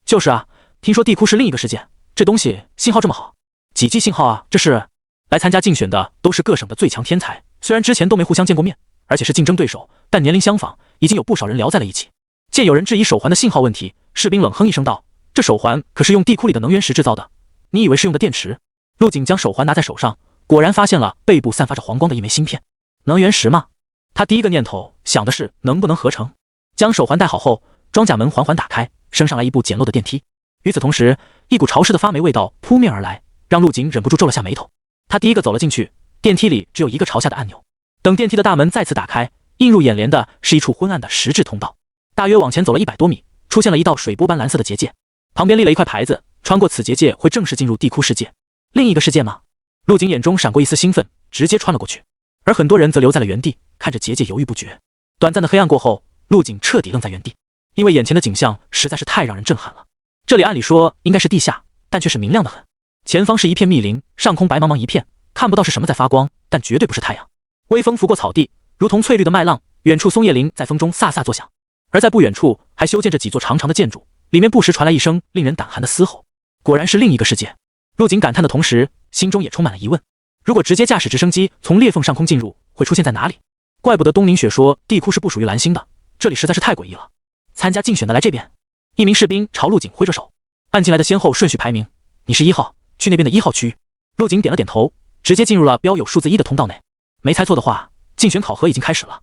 就是啊，听说地库是另一个世界，这东西信号这么好，几 G 信号啊，这是。来参加竞选的都是各省的最强天才，虽然之前都没互相见过面，而且是竞争对手，但年龄相仿，已经有不少人聊在了一起。见有人质疑手环的信号问题，士兵冷哼一声道：这手环可是用地库里的能源石制造的，你以为是用的电池？陆景将手环拿在手上，果然发现了背部散发着黄光的一枚芯片。能源石吗？他第一个念头想的是能不能合成。将手环戴好后，装甲门缓缓打开，升上来一部简陋的电梯。与此同时，一股潮湿的发霉味道扑面而来，让陆景忍不住皱了下眉头。他第一个走了进去，电梯里只有一个朝下的按钮。等电梯的大门再次打开，映入眼帘的是一处昏暗的石质通道。大约往前走了100多米，出现了一道水波般蓝色的结界，旁边立了一块牌子，穿过此结界会正式进入地库世界。另一个世界吗？陆景眼中闪过一丝兴奋，直接穿了过去。而很多人则留在了原地，看着结界犹豫不决。短暂的黑暗过后，陆景彻底愣在原地，因为眼前的景象实在是太让人震撼了。这里按理说应该是地下，但却是明亮的很。前方是一片密林，上空白茫茫一片，看不到是什么在发光，但绝对不是太阳。微风拂过草地，如同翠绿的麦浪，远处松叶林在风中飒飒作响。而在不远处还修建着几座长长的建筑，里面不时传来一声令人胆寒的嘶吼。果然是另一个世界。陆景感叹的同时，心中也充满了疑问。如果直接驾驶直升机从裂缝上空进入，会出现在哪里？怪不得东宁雪说地库是不属于蓝星的，这里实在是太诡异了。参加竞选的来这边。一名士兵朝陆景挥着手，按进来的先后顺序排名，你是1号，去那边的1号区域。陆景点了点头，直接进入了标有数字1的通道内。没猜错的话，竞选考核已经开始了。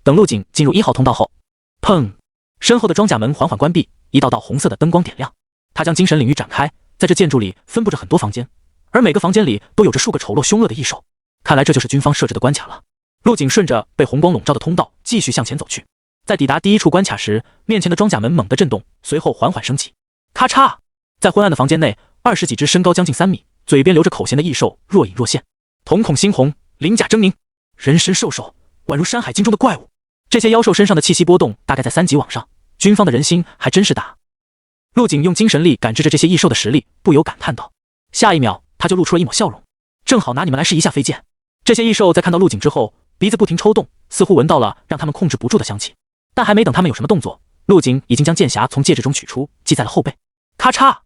等陆景进入1号通道后，砰！身后的装甲门缓缓关闭，一道道红色的灯光点亮。他将精神领域展开，在这建筑里分布着很多房间，而每个房间里都有着数个丑陋凶恶的异兽。看来这就是军方设置的关卡了。陆景顺着被红光笼罩的通道继续向前走去。在抵达第一处关卡时，面前的装甲门猛地震动，随后缓缓升起。咔嚓！在昏暗的房间内，20几只身高将近3米、嘴边流着口涎的异兽若隐若现，瞳孔猩红，鳞甲狰狞，人身兽首，宛如山海经中的怪物。这些妖兽身上的气息波动大概在3级往上，军方的人心还真是大。陆景用精神力感知着这些异兽的实力，不由感叹道。下一秒，他就露出了一抹笑容，正好拿你们来试一下飞剑。这些异兽在看到陆景之后，鼻子不停抽动，似乎闻到了让他们控制不住的香气。但还没等他们有什么动作，陆景已经将剑匣从戒指中取出，系在了后背。咔嚓！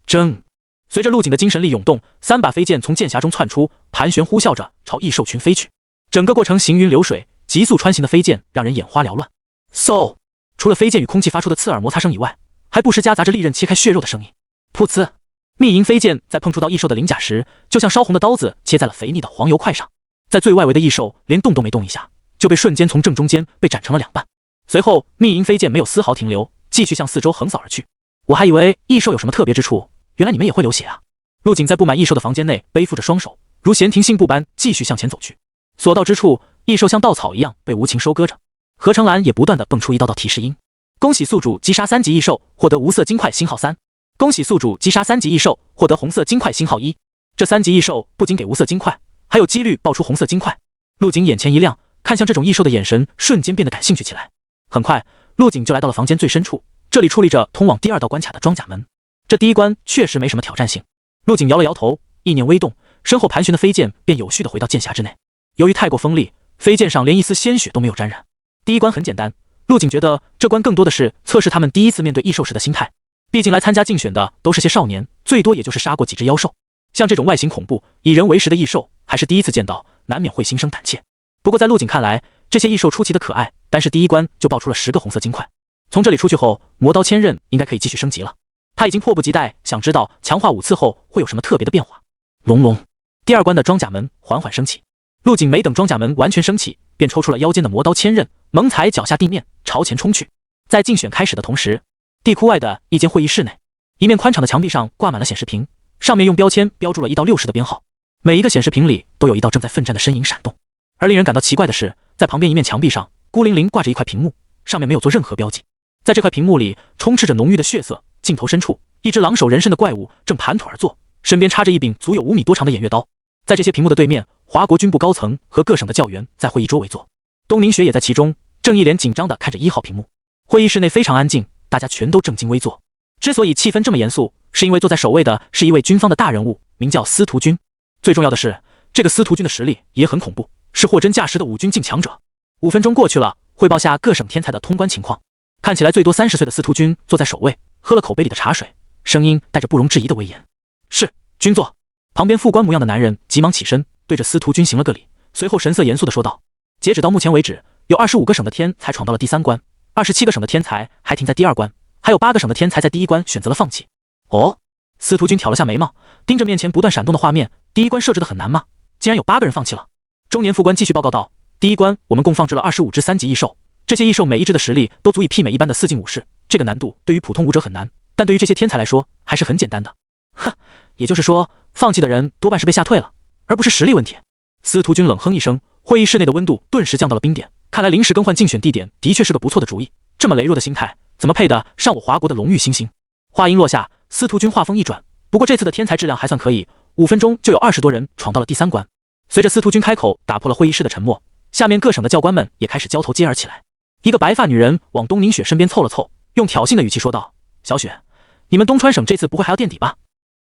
铮！随着陆景的精神力涌动，3把飞剑从剑匣中窜出，盘旋呼啸着朝异兽群飞去。整个过程行云流水，急速穿行的飞剑让人眼花缭乱。嗖！除了飞剑与空气发出的刺耳摩擦声以外，还不时夹杂着利刃切开血肉的声音。噗呲！密银飞剑在碰触到异兽的鳞甲时，就像烧红的刀子切在了肥腻的黄油块上。在最外围的异兽连动都没动一下，就被瞬间从正中间被斩成了2半。随后，密银飞剑没有丝毫停留，继续向四周横扫而去。我还以为异兽有什么特别之处，原来你们也会流血啊！陆景在布满异兽的房间内背负着双手，如闲庭信步般继续向前走去。所到之处，异兽像稻草一样被无情收割着。合成栏也不断地蹦出一道道提示音：恭喜宿主击杀3级异兽，获得无色金块星号3；恭喜宿主击杀3级异兽，获得红色金块星号1。这3级异兽不仅给无色金块，还有几率爆出红色金块。陆景眼前一亮，看向这种异兽的眼神瞬间变得感兴趣起来。很快，陆景就来到了房间最深处，这里矗立着通往第2道关卡的装甲门。这第一关确实没什么挑战性。陆景摇了摇头，意念微动，身后盘旋的飞剑便有序地回到剑匣之内。由于太过锋利，飞剑上连一丝鲜血都没有沾染。第一关很简单，陆景觉得这关更多的是测试他们第一次面对异兽时的心态。毕竟来参加竞选的都是些少年，最多也就是杀过几只妖兽。像这种外形恐怖、以人为食的异兽，还是第一次见到，难免会心生胆怯。不过在陆景看来，这些异兽出奇的可爱，单是第一关就爆出了10个红色金块。从这里出去后，魔刀千刃应该可以继续升级了。他已经迫不及待想知道强化5次后会有什么特别的变化。隆隆，第2关的装甲门缓缓升起。陆景没等装甲门完全升起，便抽出了腰间的魔刀千刃，猛踩脚下地面，朝前冲去。在竞选开始的同时，地库外的一间会议室内，一面宽敞的墙壁上挂满了显示屏，上面用标签标注了1到60的编号，每一个显示屏里都有一道正在奋战的身影闪动。而令人感到奇怪的是，在旁边一面墙壁上孤零零挂着一块屏幕，上面没有做任何标记。在这块屏幕里充斥着浓郁的血色，镜头深处，一只狼首人身的怪物正盘腿而坐，身边插着一柄足有5米多长的偃月刀。在这些屏幕的对面，华国军部高层和各省的教员在会议桌围坐，东宁学也在其中，正一脸紧张地看着1号屏幕。会议室内非常安静，大家全都正襟危坐。之所以气氛这么严肃，是因为坐在首位的是一位军方的大人物，名叫司徒军。最重要的是，这个司徒军的实力也很恐怖，是货真价实的5军境强者。5分钟过去了，汇报下各省天才的通关情况。看起来最多30岁的司徒军坐在首位，喝了口杯里的茶水，声音带着不容置疑的威严：“是，军座。”旁边副官模样的男人急忙起身，对着司徒军行了个礼，随后神色严肃地说道：“截止到目前为止，有25个省的天才闯到了第3关，27个省的天才还停在第2关，还有8个省的天才在第1关选择了放弃。”哦，司徒军挑了下眉毛，盯着面前不断闪动的画面，第1关设置的很难吗？竟然有8个人放弃了。中年副官继续报告道：“第1关我们共放置了25只3级异兽，这些异兽每一只的实力都足以媲美一般的4进武士，这个难度对于普通武者很难，但对于这些天才来说还是很简单的。”哼，也就是说，放弃的人多半是被吓退了，而不是实力问题。司徒军冷哼一声，会议室内的温度顿时降到了冰点。看来临时更换竞选地点的确是个不错的主意。这么羸弱的心态，怎么配得上我华国的荣誉星星？话音落下，司徒军话锋一转，不过这次的天才质量还算可以，5分钟就有20多人闯到了第3关。随着司徒军开口，打破了会议室的沉默，下面各省的教官们也开始交头接耳起来。一个白发女人往东宁雪身边凑了凑，用挑衅的语气说道：“小雪，你们东川省这次不会还要垫底吧？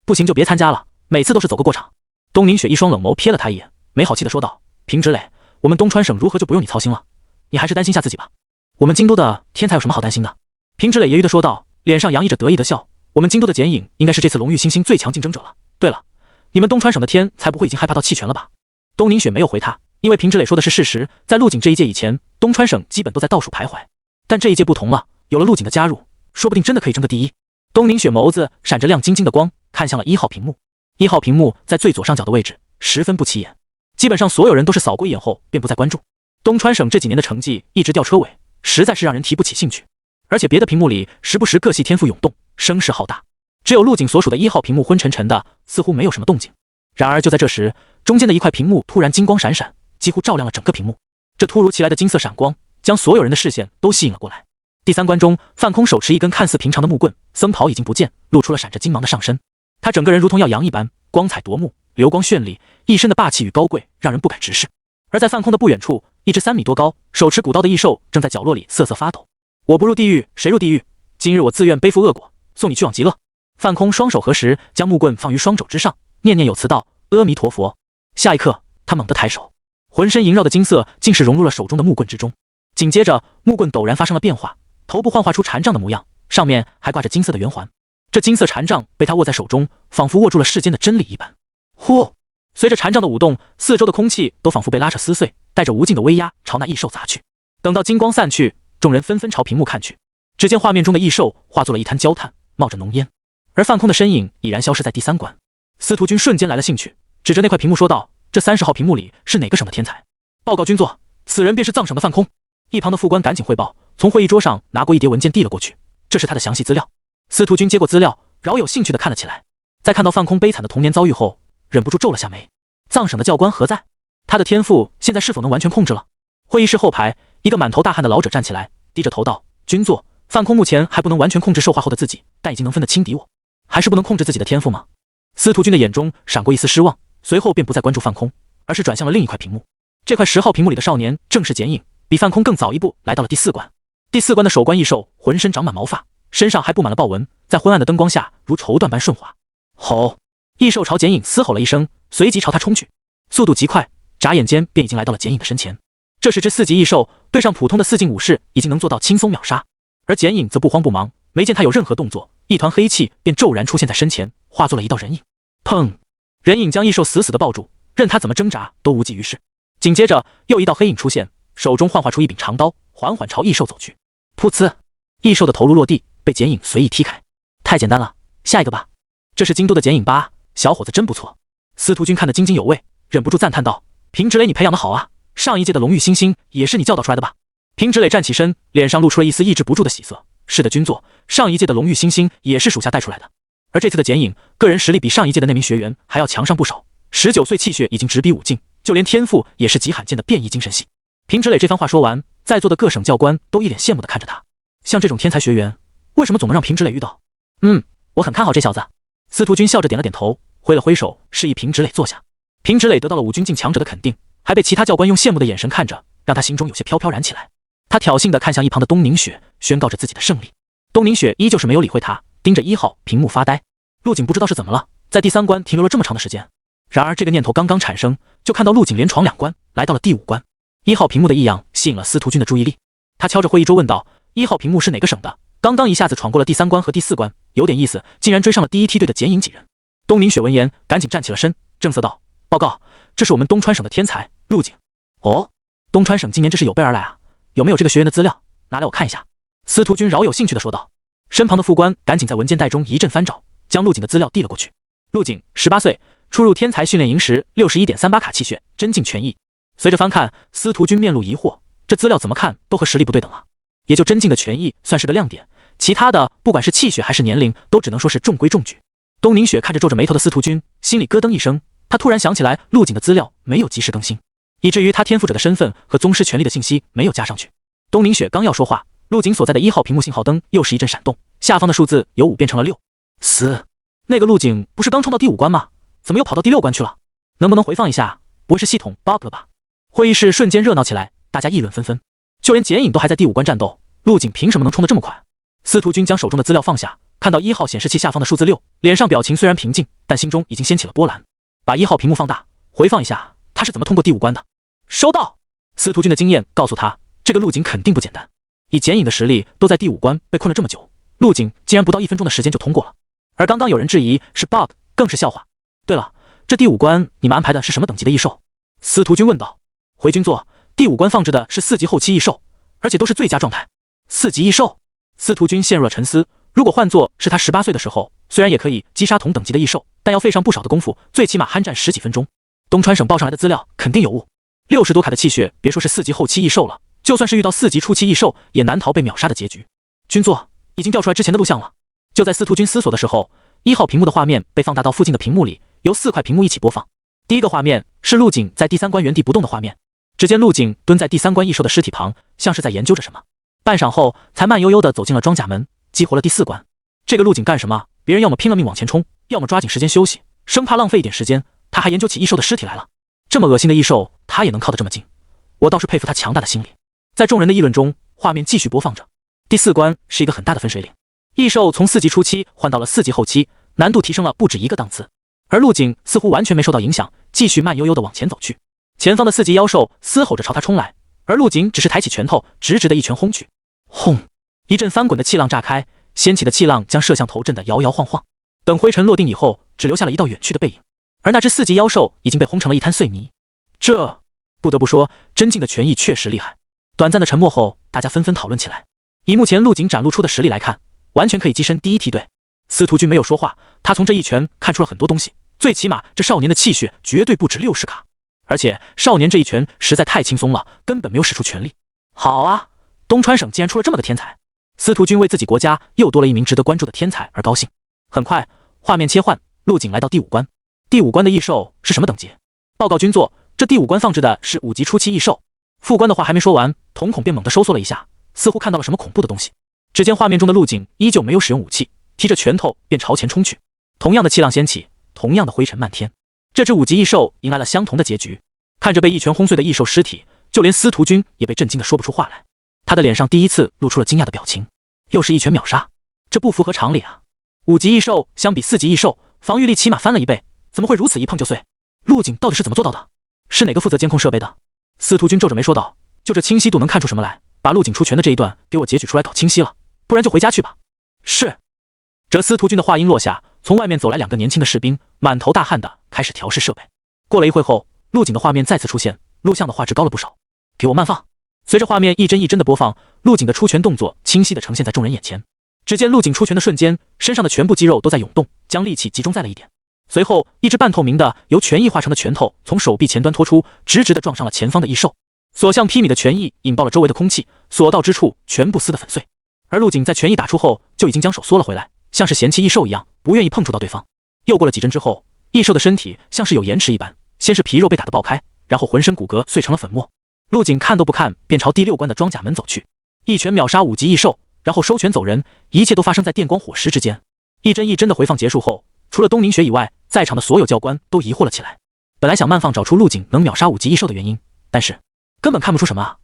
不行就别参加了，每次都是走个过场。”东宁雪一双冷眸瞥了他一眼，没好气地说道：“平之磊，我们东川省如何就不用你操心了？你还是担心下自己吧。我们京都的天才有什么好担心的？”平之磊揶揄地说道，脸上洋溢着得意的笑。“我们京都的剪影应该是这次荣誉星星最强竞争者了。对了，你们东川省的天才不会已经害怕到弃权了吧？东宁雪没有回他，因为平之磊说的是事实，在陆景这一届以前，东川省基本都在倒数徘徊。但这一届不同了，有了陆景的加入，说不定真的可以争个第一。东宁雪眸子闪着亮晶晶的光，看向了1号屏幕。1号屏幕在最左上角的位置，十分不起眼，基本上所有人都是扫过一眼后便不再关注。东川省这几年的成绩一直掉车尾，实在是让人提不起兴趣。而且别的屏幕里时不时各系天赋涌动，声势浩大，只有陆景所属的1号屏幕昏沉沉的，似乎没有什么动静。然而就在这时，中间的一块屏幕突然金光闪闪，几乎照亮了整个屏幕。这突如其来的金色闪光将所有人的视线都吸引了过来。第3关中，范空手持一根看似平常的木棍，僧袍已经不见，露出了闪着金芒的上身。他整个人如同耀阳一般，光彩夺目，流光绚丽，一身的霸气与高贵让人不敢直视。而在范空的不远处，一只3米多高、手持古刀的异兽正在角落里瑟瑟发抖。我不入地狱，谁入地狱？今日我自愿背负恶果，送你去往极乐。范空双手合十，将木棍放于双肘之上，念念有词道：阿弥陀佛。下一刻，他猛地抬手，浑身萦绕的金色竟是融入了手中的木棍之中。紧接着，木棍陡然发生了变化，头部幻化出禅杖的模样，上面还挂着金色的圆环。这金色禅杖被他握在手中，仿佛握住了世间的真理一般。呼！随着禅杖的舞动，四周的空气都仿佛被拉扯撕碎，带着无尽的威压朝那异兽砸去。等到金光散去，众人纷纷朝屏幕看去，只见画面中的异兽化作了一滩焦炭，冒着浓烟，而范空的身影已然消失在第3关。司徒君瞬间来了兴趣，指着那块屏幕说道：这30号屏幕里是哪个省的天才？报告君座，此人便是藏省的范空。一旁的副官赶紧汇报，从会议桌上拿过一叠文件递了过去，这是他的详细资料。司徒君接过资料，饶有兴趣地看了起来。在看到范空悲惨的童年遭遇后，忍不住皱了下眉。藏省的教官何在？他的天赋现在是否能完全控制了？会议室后排，一个满头大汗的老者站起来，低着头道：君座，范空目前还不能完全控制兽化后的自己，但已经能分得轻敌我。还是不能控制自己的天赋吗？司徒君的眼中闪过一丝失望，随后便不再关注范空，而是转向了另一块屏幕。这块10号屏幕里的少年正是剪影，比范空更早一步来到了第4关。第4关的首关异兽浑身长满毛发，身上还布满了豹纹，在昏暗的灯光下如绸缎般顺滑。吼！异兽朝剪影嘶吼了一声，随即朝他冲去，速度极快，眨眼间便已经来到了剪影的身前。这是只4级异兽，对上普通的4境武士已经能做到轻松秒杀。而剪影则不慌不忙，没见他有任何动作，一团黑气便骤然出现在身前，化作了一道人影。砰！人影将异兽死死地抱住，任他怎么挣扎都无济于事。紧接着又一道黑影出现，手中幻化出一柄长刀，缓缓朝异兽走去。噗呲！异兽的头颅落地，被剪影随意踢开。太简单了，下一个吧。这是京都的剪影吧，小伙子真不错。司徒君看得津津有味，忍不住赞叹道：平之磊你培养的好啊，上一届的荣誉新星也是你教导出来的吧？平之磊站起身，脸上露出了一丝抑制不住的喜色。是的，君座，上一届的荣誉新星也是属下带出来的。而这次的剪影，个人实力比上一届的那名学员还要强上不少。19岁气血已经直逼5境，就连天赋也是极罕见的变异精神系。平之磊这番话说完，在座的各省教官都一脸羡慕地看着他。像这种天才学员，为什么总能让平之磊遇到？我很看好这小子。司徒君笑着点了点头，挥了挥手，示意平之磊坐下。平之磊得到了5军境强者的肯定，还被其他教官用羡慕的眼神看着，让他心中有些飘飘然起来。他挑衅地看向一旁的东宁雪，宣告着自己的胜利。东宁雪依旧是没有理会他，盯着1号屏幕发呆。陆景不知道是怎么了，在第3关停留了这么长的时间。然而这个念头刚刚产生，就看到陆景连闯2关，来到了第5关。1号屏幕的异样吸引了司徒君的注意力，他敲着会议桌问道：1号屏幕是哪个省的？刚刚一下子闯过了第3关和第4关，有点意思，竟然追上了第1梯队的剪影几人。东宁雪闻言赶紧站起了身，正色道：报告，这是我们东川省的天才陆景。哦，东川省今年真是有备而来啊，有没有这个学员的资料？拿来我看一下。司徒君饶有兴趣地说道。身旁的副官赶紧在文件袋中一阵翻找，将陆景的资料递了过去。陆景18岁，出入天才训练营时 61.38 卡气血，真境全异。随着翻看，司徒君面露疑惑，这资料怎么看都和实力不对等啊。也就真境的全异算是个亮点，其他的不管是气血还是年龄，都只能说是中规中矩。东宁雪看着皱着眉头的司徒君，心里咯噔一声，他突然想起来陆景的资料没有及时更新，以至于他天赋者的身份和宗师权力的信息没有加上去。东宁雪刚要说话，陆景所在的1号屏幕信号灯又是一阵闪动，下方的数字由5变成了6。死，那个陆景不是刚冲到第5关吗？怎么又跑到第6关去了？能不能回放一下？不会是系统 bug 了吧？会议室瞬间热闹起来，大家议论纷纷。就连剪影都还在第5关战斗，陆景凭什么能冲得这么快？司徒君将手中的资料放下，看到1号显示器下方的数字6，脸上表情虽然平静，但心中已经掀起了波澜。把1号屏幕放大，回放一下他是怎么通过第5关的。收到。司徒君的经验告诉他，这个陆景肯定不简单。以剪影的实力，都在第5关被困了这么久，陆景竟然不到1分钟的时间就通过了。而刚刚有人质疑是 bug， 更是笑话。对了，这第5关你们安排的是什么等级的异兽？司徒君问道。回军座，第5关放置的是4级后期异兽，而且都是最佳状态。4级异兽？司徒君陷入了沉思。如果换作是他18岁的时候，虽然也可以击杀同等级的异兽，但要费上不少的功夫，最起码酣战10几分钟。东川省报上来的资料肯定有误，60多卡的气血，别说是4级后期异兽了，就算是遇到4级初期异兽，也难逃被秒杀的结局。军座已经调出来之前的录像了。就在司徒君思索的时候，1号屏幕的画面被放大到附近的屏幕里，由4块屏幕一起播放。第一个画面是陆景在第3关原地不动的画面，只见陆景蹲在第3关异兽的尸体旁，像是在研究着什么。半晌后，才慢悠悠地走进了装甲门，激活了第4关。这个陆景干什么？别人要么拼了命往前冲，要么抓紧时间休息，生怕浪费一点时间，他还研究起异兽的尸体来了。这么恶心的异兽，他也能靠得这么近，我倒是佩服他强大的心理。在众人的议论中，画面继续播放着。第4关是一个很大的分水岭，异兽从4级初期换到了4级后期，难度提升了不止1个档次。而陆景似乎完全没受到影响，继续慢悠悠地往前走去。前方的4级妖兽嘶吼着朝他冲来，而陆景只是抬起拳头，直直的一拳轰去。轰！一阵翻滚的气浪炸开，掀起的气浪将摄像头震得摇摇晃晃。等灰尘落定以后，只留下了一道远去的背影。而那只4级妖兽已经被轰成了一滩碎泥。这不得不说，真境的拳艺确实厉害。短暂的沉默后，大家纷纷讨论起来。以目前陆景展露出的实力来看，完全可以跻身第1梯队。司徒君没有说话，他从这一拳看出了很多东西，最起码这少年的气血绝对不止60卡，而且少年这一拳实在太轻松了，根本没有使出全力。好啊，东川省竟然出了这么个天才！司徒君为自己国家又多了一名值得关注的天才而高兴。很快，画面切换，陆景来到第5关。第5关的异兽是什么等级？报告军座，这第5关放置的是5级初期异兽。副官的话还没说完，瞳孔便猛地收缩了一下，似乎看到了什么恐怖的东西。只见画面中的陆景依旧没有使用武器，提着拳头便朝前冲去。同样的气浪掀起，同样的灰尘漫天。这只5级异兽迎来了相同的结局。看着被一拳轰碎的异兽尸体，就连司徒君也被震惊得说不出话来。他的脸上第一次露出了惊讶的表情。又是一拳秒杀，这不符合常理啊！5级异兽相比4级异兽，防御力起码翻了1倍，怎么会如此一碰就碎？陆景到底是怎么做到的？是哪个负责监控设备的？司徒君皱着眉说道：“就这清晰度能看出什么来？把陆景出拳的这一段给我截取出来搞清晰了，不然就回家去吧。”是。这司徒君的话音落下，从外面走来2个年轻的士兵，满头大汗的开始调试设备。过了一会后，陆景的画面再次出现，录像的画质高了不少。给我慢放。随着画面一帧一帧的播放，陆景的出拳动作清晰地呈现在众人眼前。只见陆景出拳的瞬间，身上的全部肌肉都在涌动，将力气集中在了一点。随后，一只半透明的由拳翼化成的拳头从手臂前端拖出，直直地撞上了前方的异兽。所向披靡的拳翼引爆了周围的空气，所到之处全部撕得粉碎。而陆景在拳翼打出后，就已经将手缩了回来，像是嫌弃异兽一样，不愿意碰触到对方。又过了几帧之后，异兽的身体像是有延迟一般，先是皮肉被打得爆开，然后浑身骨骼碎成了粉末。陆景看都不看，便朝第6关的装甲门走去，一拳秒杀5级异兽，然后收拳走人。一切都发生在电光火石之间。一帧一帧的回放结束后，除了东明雪以外，在场的所有教官都疑惑了起来。本来想慢放找出陆景能秒杀5级异兽的原因，但是根本看不出什么啊，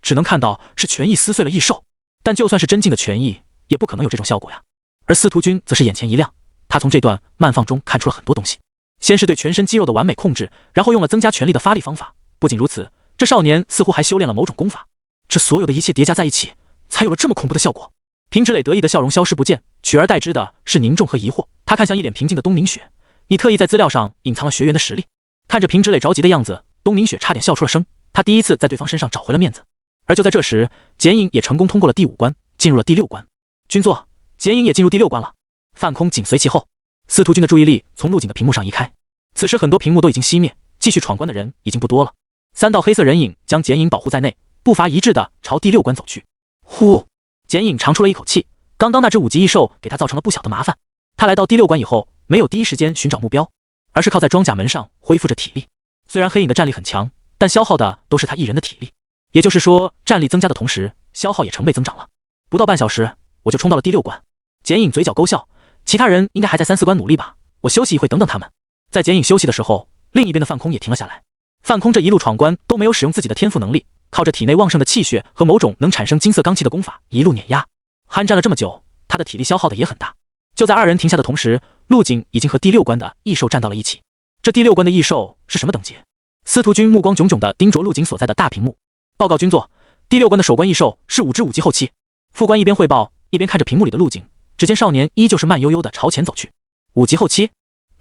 只能看到是拳翼撕碎了异兽。但就算是真境的拳翼，也不可能有这种效果呀。而司徒君则是眼前一亮，他从这段慢放中看出了很多东西。先是对全身肌肉的完美控制，然后用了增加全力的发力方法。不仅如此，这少年似乎还修炼了某种功法。这所有的一切叠加在一起，才有了这么恐怖的效果。平之磊得意的笑容消失不见，取而代之的是凝重和疑惑。他看向一脸平静的东明雪：“你特意在资料上隐藏了学员的实力。”看着平之磊着急的样子，东明雪差点笑出了声。他第一次在对方身上找回了面子。而就在这时，简影也成功通过了第5关，进入了第6关。军座，简影也进入第6关了。范空紧随其后。司徒君的注意力从陆景的屏幕上移开。此时很多屏幕都已经熄灭，继续闯关的人已经不多了。3道黑色人影将简影保护在内，步伐一致地朝第6关走去。呼！简影长出了一口气，刚刚那只5级异兽给他造成了不小的麻烦。他来到第6关以后，没有第一时间寻找目标，而是靠在装甲门上恢复着体力。虽然黑影的战力很强，但消耗的都是他一人的体力，也就是说战力增加的同时，消耗也成倍增长了。不到半小时，我就冲到了第6关。简影嘴角勾笑，其他人应该还在3、4关努力吧，我休息一会等等他们。在简影休息的时候，另一边的范空也停了下来。范空这一路闯关都没有使用自己的天赋能力，靠着体内旺盛的气血和某种能产生金色罡气的功法一路碾压，酣战了这么久，他的体力消耗的也很大。就在2人停下的同时，陆景已经和第6关的异兽战到了一起。这第6关的异兽是什么等级？司徒君目光炯炯地盯着陆景所在的大屏幕。报告军座，第6关的首关异兽是5只5级后期。副官一边汇报，一边看着屏幕里的陆景。只见少年依旧是慢悠悠地朝前走去。5级后期？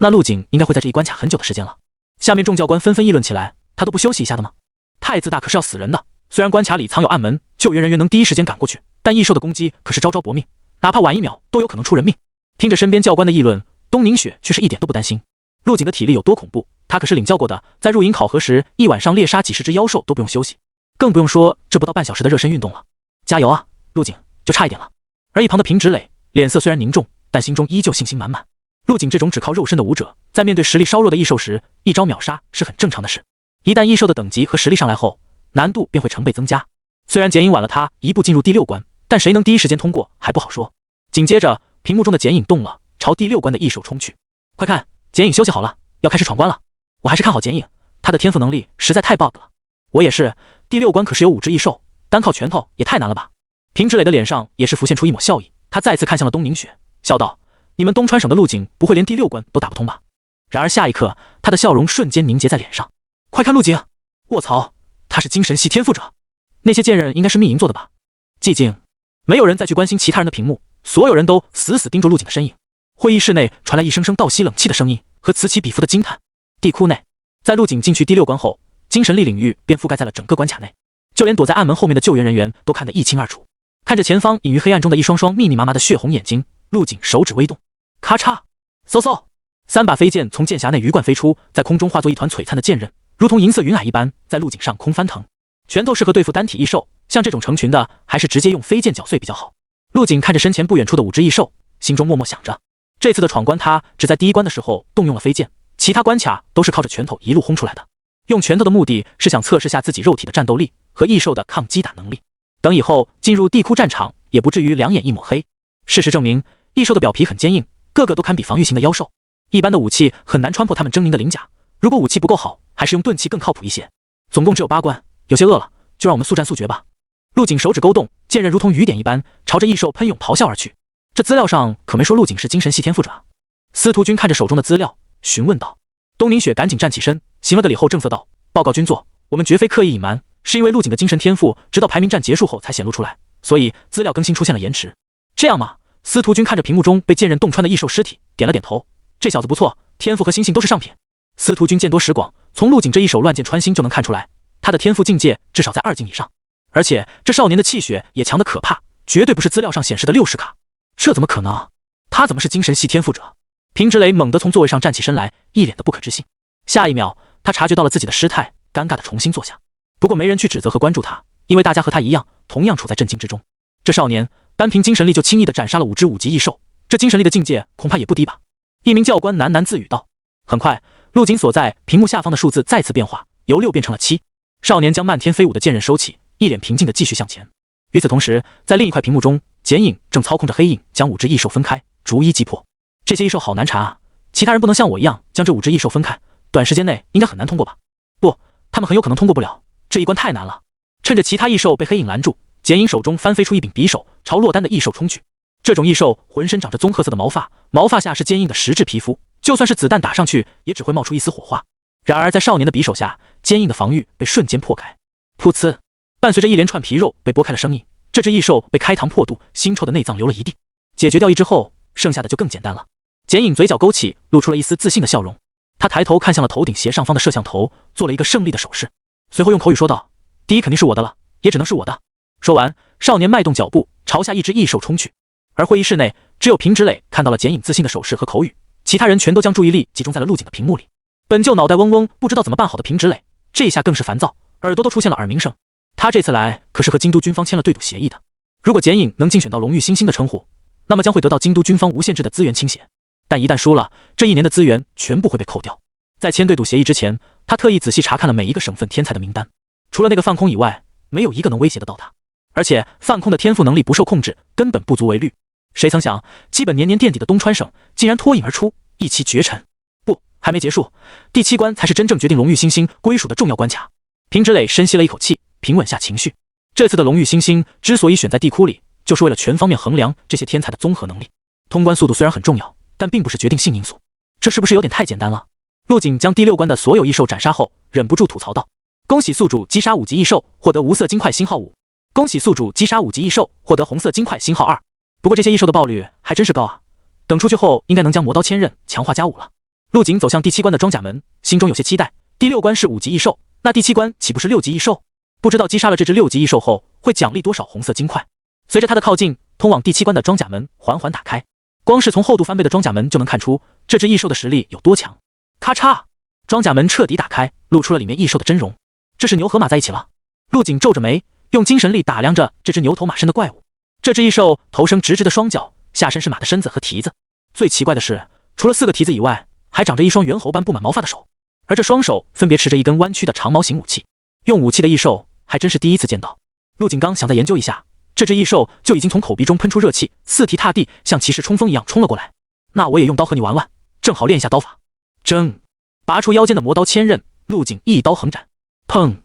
那陆景应该会在这一关卡很久的时间了。下面众教官纷纷议论起来，他都不休息一下的吗？太自大可是要死人的。虽然关卡里藏有暗门，救援人员能第一时间赶过去，但异兽的攻击可是招招搏命，哪怕晚1秒都有可能出人命。听着身边教官的议论，东宁雪却是一点都不担心。陆景的体力有多恐怖，他可是领教过的，在入营考核时一晚上猎杀几十只妖兽都不用休息，更不用说这不到半小时的热身运动了。加油啊，陆景，就差一点了。而一旁的平直磊脸色虽然凝重，但心中依旧信心满满。陆景这种只靠肉身的武者，在面对实力稍弱的异兽时，一招秒杀是很正常的事。一旦异兽的等级和实力上来后，难度便会成倍增加。虽然剪影晚了他一步进入第6关，但谁能第一时间通过还不好说。紧接着，屏幕中的剪影动了，朝第6关的异兽冲去。快看，剪影休息好了，要开始闯关了。我还是看好剪影，他的天赋能力实在太 bug 了。我也是，第6关可是有5只异兽，单靠拳头也太难了吧。平直磊的脸上也是浮现出一抹笑意，他再次看向了东宁雪，笑道：你们东川省的陆景不会连第6关都打不通吧？然而下一刻，他的笑容瞬间凝结在脸上。快看陆景，卧槽，他是精神系天赋者，那些剑刃应该是秘银做的吧？寂静，没有人再去关心其他人的屏幕，所有人都死死盯住陆景的身影。会议室内传来一声声倒吸冷气的声音和此起彼伏的惊叹。地窟内，在陆景进去第6关后，精神力领域便覆盖在了整个关卡内，就连躲在暗门后面的救援人员都看得一清二楚。看着前方隐于黑暗中的一双双密密麻麻的血红眼睛，陆景手指微动，咔嚓，嗖嗖，3把飞剑从剑匣内鱼贯飞出，在空中化作一团璀璨的剑刃，如同银色云霭一般在陆景上空翻腾。拳头适合对付单体异兽，像这种成群的，还是直接用飞剑搅碎比较好。陆景看着身前不远处的5只异兽，心中默默想着，这次的闯关他只在第1关的时候动用了飞剑，其他关卡都是靠着拳头一路轰出来的。用拳头的目的是想测试下自己肉体的战斗力和异兽的抗击打能力，等以后进入地窟战场也不至于两眼一抹黑。事实证明，异兽的表皮很坚硬，个个都堪比防御型的妖兽，一般的武器很难穿破它们狰狞的鳞甲。如果武器不够好，还是用钝器更靠谱一些。总共只有8关，有些饿了，就让我们速战速决吧。陆景手指勾动，剑刃如同雨点一般朝着异兽喷涌咆哮而去。这资料上可没说陆景是精神系天赋者啊。司徒君看着手中的资料，询问道。东宁雪赶紧站起身，行了个礼后正色道：报告君座，我们绝非刻意隐瞒，是因为陆景的精神天赋直到排名战结束后才显露出来，所以资料更新出现了延迟。这样吗？司徒君看着屏幕中被剑刃洞穿的异兽尸体，点了点头。这小子不错，天赋和心性都是上品。司徒君见多识广，从陆景这一手乱箭穿心就能看出来，他的天赋境界至少在2境以上，而且这少年的气血也强得可怕，绝对不是资料上显示的60卡。这怎么可能？他怎么是精神系天赋者？平直磊猛地从座位上站起身来，一脸的不可置信。下一秒，他察觉到了自己的失态，尴尬的重新坐下。不过没人去指责和关注他，因为大家和他一样，同样处在震惊之中。这少年单凭精神力就轻易的斩杀了5只5级异兽，这精神力的境界恐怕也不低吧？一名教官喃喃自语道。很快，陆景所在屏幕下方的数字再次变化，由6变成了7。少年将漫天飞舞的剑刃收起，一脸平静的继续向前。与此同时，在另一块屏幕中，剪影正操控着黑影将5只异兽分开，逐一击破。这些异兽好难缠啊，其他人不能像我一样将这5只异兽分开，短时间内应该很难通过吧？不，他们很有可能通过不了，这一关太难了。趁着其他异兽被黑影拦住，剪影手中翻飞出一柄匕首，朝落单的异兽冲去。这种异兽浑身长着棕褐色的毛发，毛发下是坚硬的实质皮肤，就算是子弹打上去，也只会冒出一丝火花。然而在少年的匕首下，坚硬的防御被瞬间破开。噗呲，伴随着一连串皮肉被剥开的声音，这只异兽被开膛破肚，腥臭的内脏流了一地。解决掉一只后，剩下的就更简单了。剪影嘴角勾起，露出了一丝自信的笑容。他抬头看向了头顶斜上方的摄像头，做了一个胜利的手势，随后用口语说道：第一肯定是我的了，也只能是我的。说完，少年迈动脚步朝下一只异兽冲去。而会议室内只有平直磊看到了剪影自信的手势和口语，其他人全都将注意力集中在了陆景的屏幕里。本就脑袋嗡嗡不知道怎么办好的平直磊，这下更是烦躁，耳朵都出现了耳鸣声。他这次来可是和京都军方签了对赌协议的，如果剪影能竞选到荣誉星星的称呼，那么将会得到京都军方无限制的资源倾斜，但一旦输了，这1年的资源全部会被扣掉。在签对赌协议之前，他特意仔细查看了每一个省份天才的名单，除了那个范空以外，没有一个能威胁得到他。而且范空的天赋能力不受控制，根本不足为虑。谁曾想，基本年年垫底的东川省竟然脱颖而出，一骑绝尘。不，还没结束，第7关才是真正决定荣誉星星归属的重要关卡。平直磊深吸了一口气，平稳下情绪。这次的荣誉星星之所以选在地窟里，就是为了全方面衡量这些天才的综合能力。通关速度虽然很重要，但并不是决定性因素。这是不是有点太简单了？陆景将第6关的所有异兽斩杀后，忍不住吐槽道：恭喜宿主击杀5级异兽，获得无色金块星号5。恭喜宿主击杀5级异兽，获得红色金块星号2。不过这些异兽的爆率还真是高啊，等出去后应该能将魔刀千刃强化加5了。陆景走向第7关的装甲门，心中有些期待。第6关是5级异兽，那第7关岂不是6级异兽？不知道击杀了这只6级异兽后，会奖励多少红色金块。随着他的靠近，通往第7关的装甲门缓缓打开。光是从厚度翻倍的装甲门就能看出这只异兽的实力有多强。咔嚓，装甲门彻底打开，露出了里面异兽的真容。这是牛和马在一起了。陆景皱着眉，用精神力打量着这只牛头马身的怪物。这只异兽头生直直的双脚，下身是马的身子和蹄子。最奇怪的是，除了4个蹄子以外，还长着一双猿猴般布满毛发的手，而这双手分别持着一根弯曲的长矛形武器。用武器的异兽还真是第一次见到。陆景刚想再研究一下，这只异兽就已经从口鼻中喷出热气，四蹄踏地，像骑士冲锋一样冲了过来。那我也用刀和你玩玩，正好练一下刀法。争！拔出腰间的魔刀千刃，陆景一刀横斩。砰！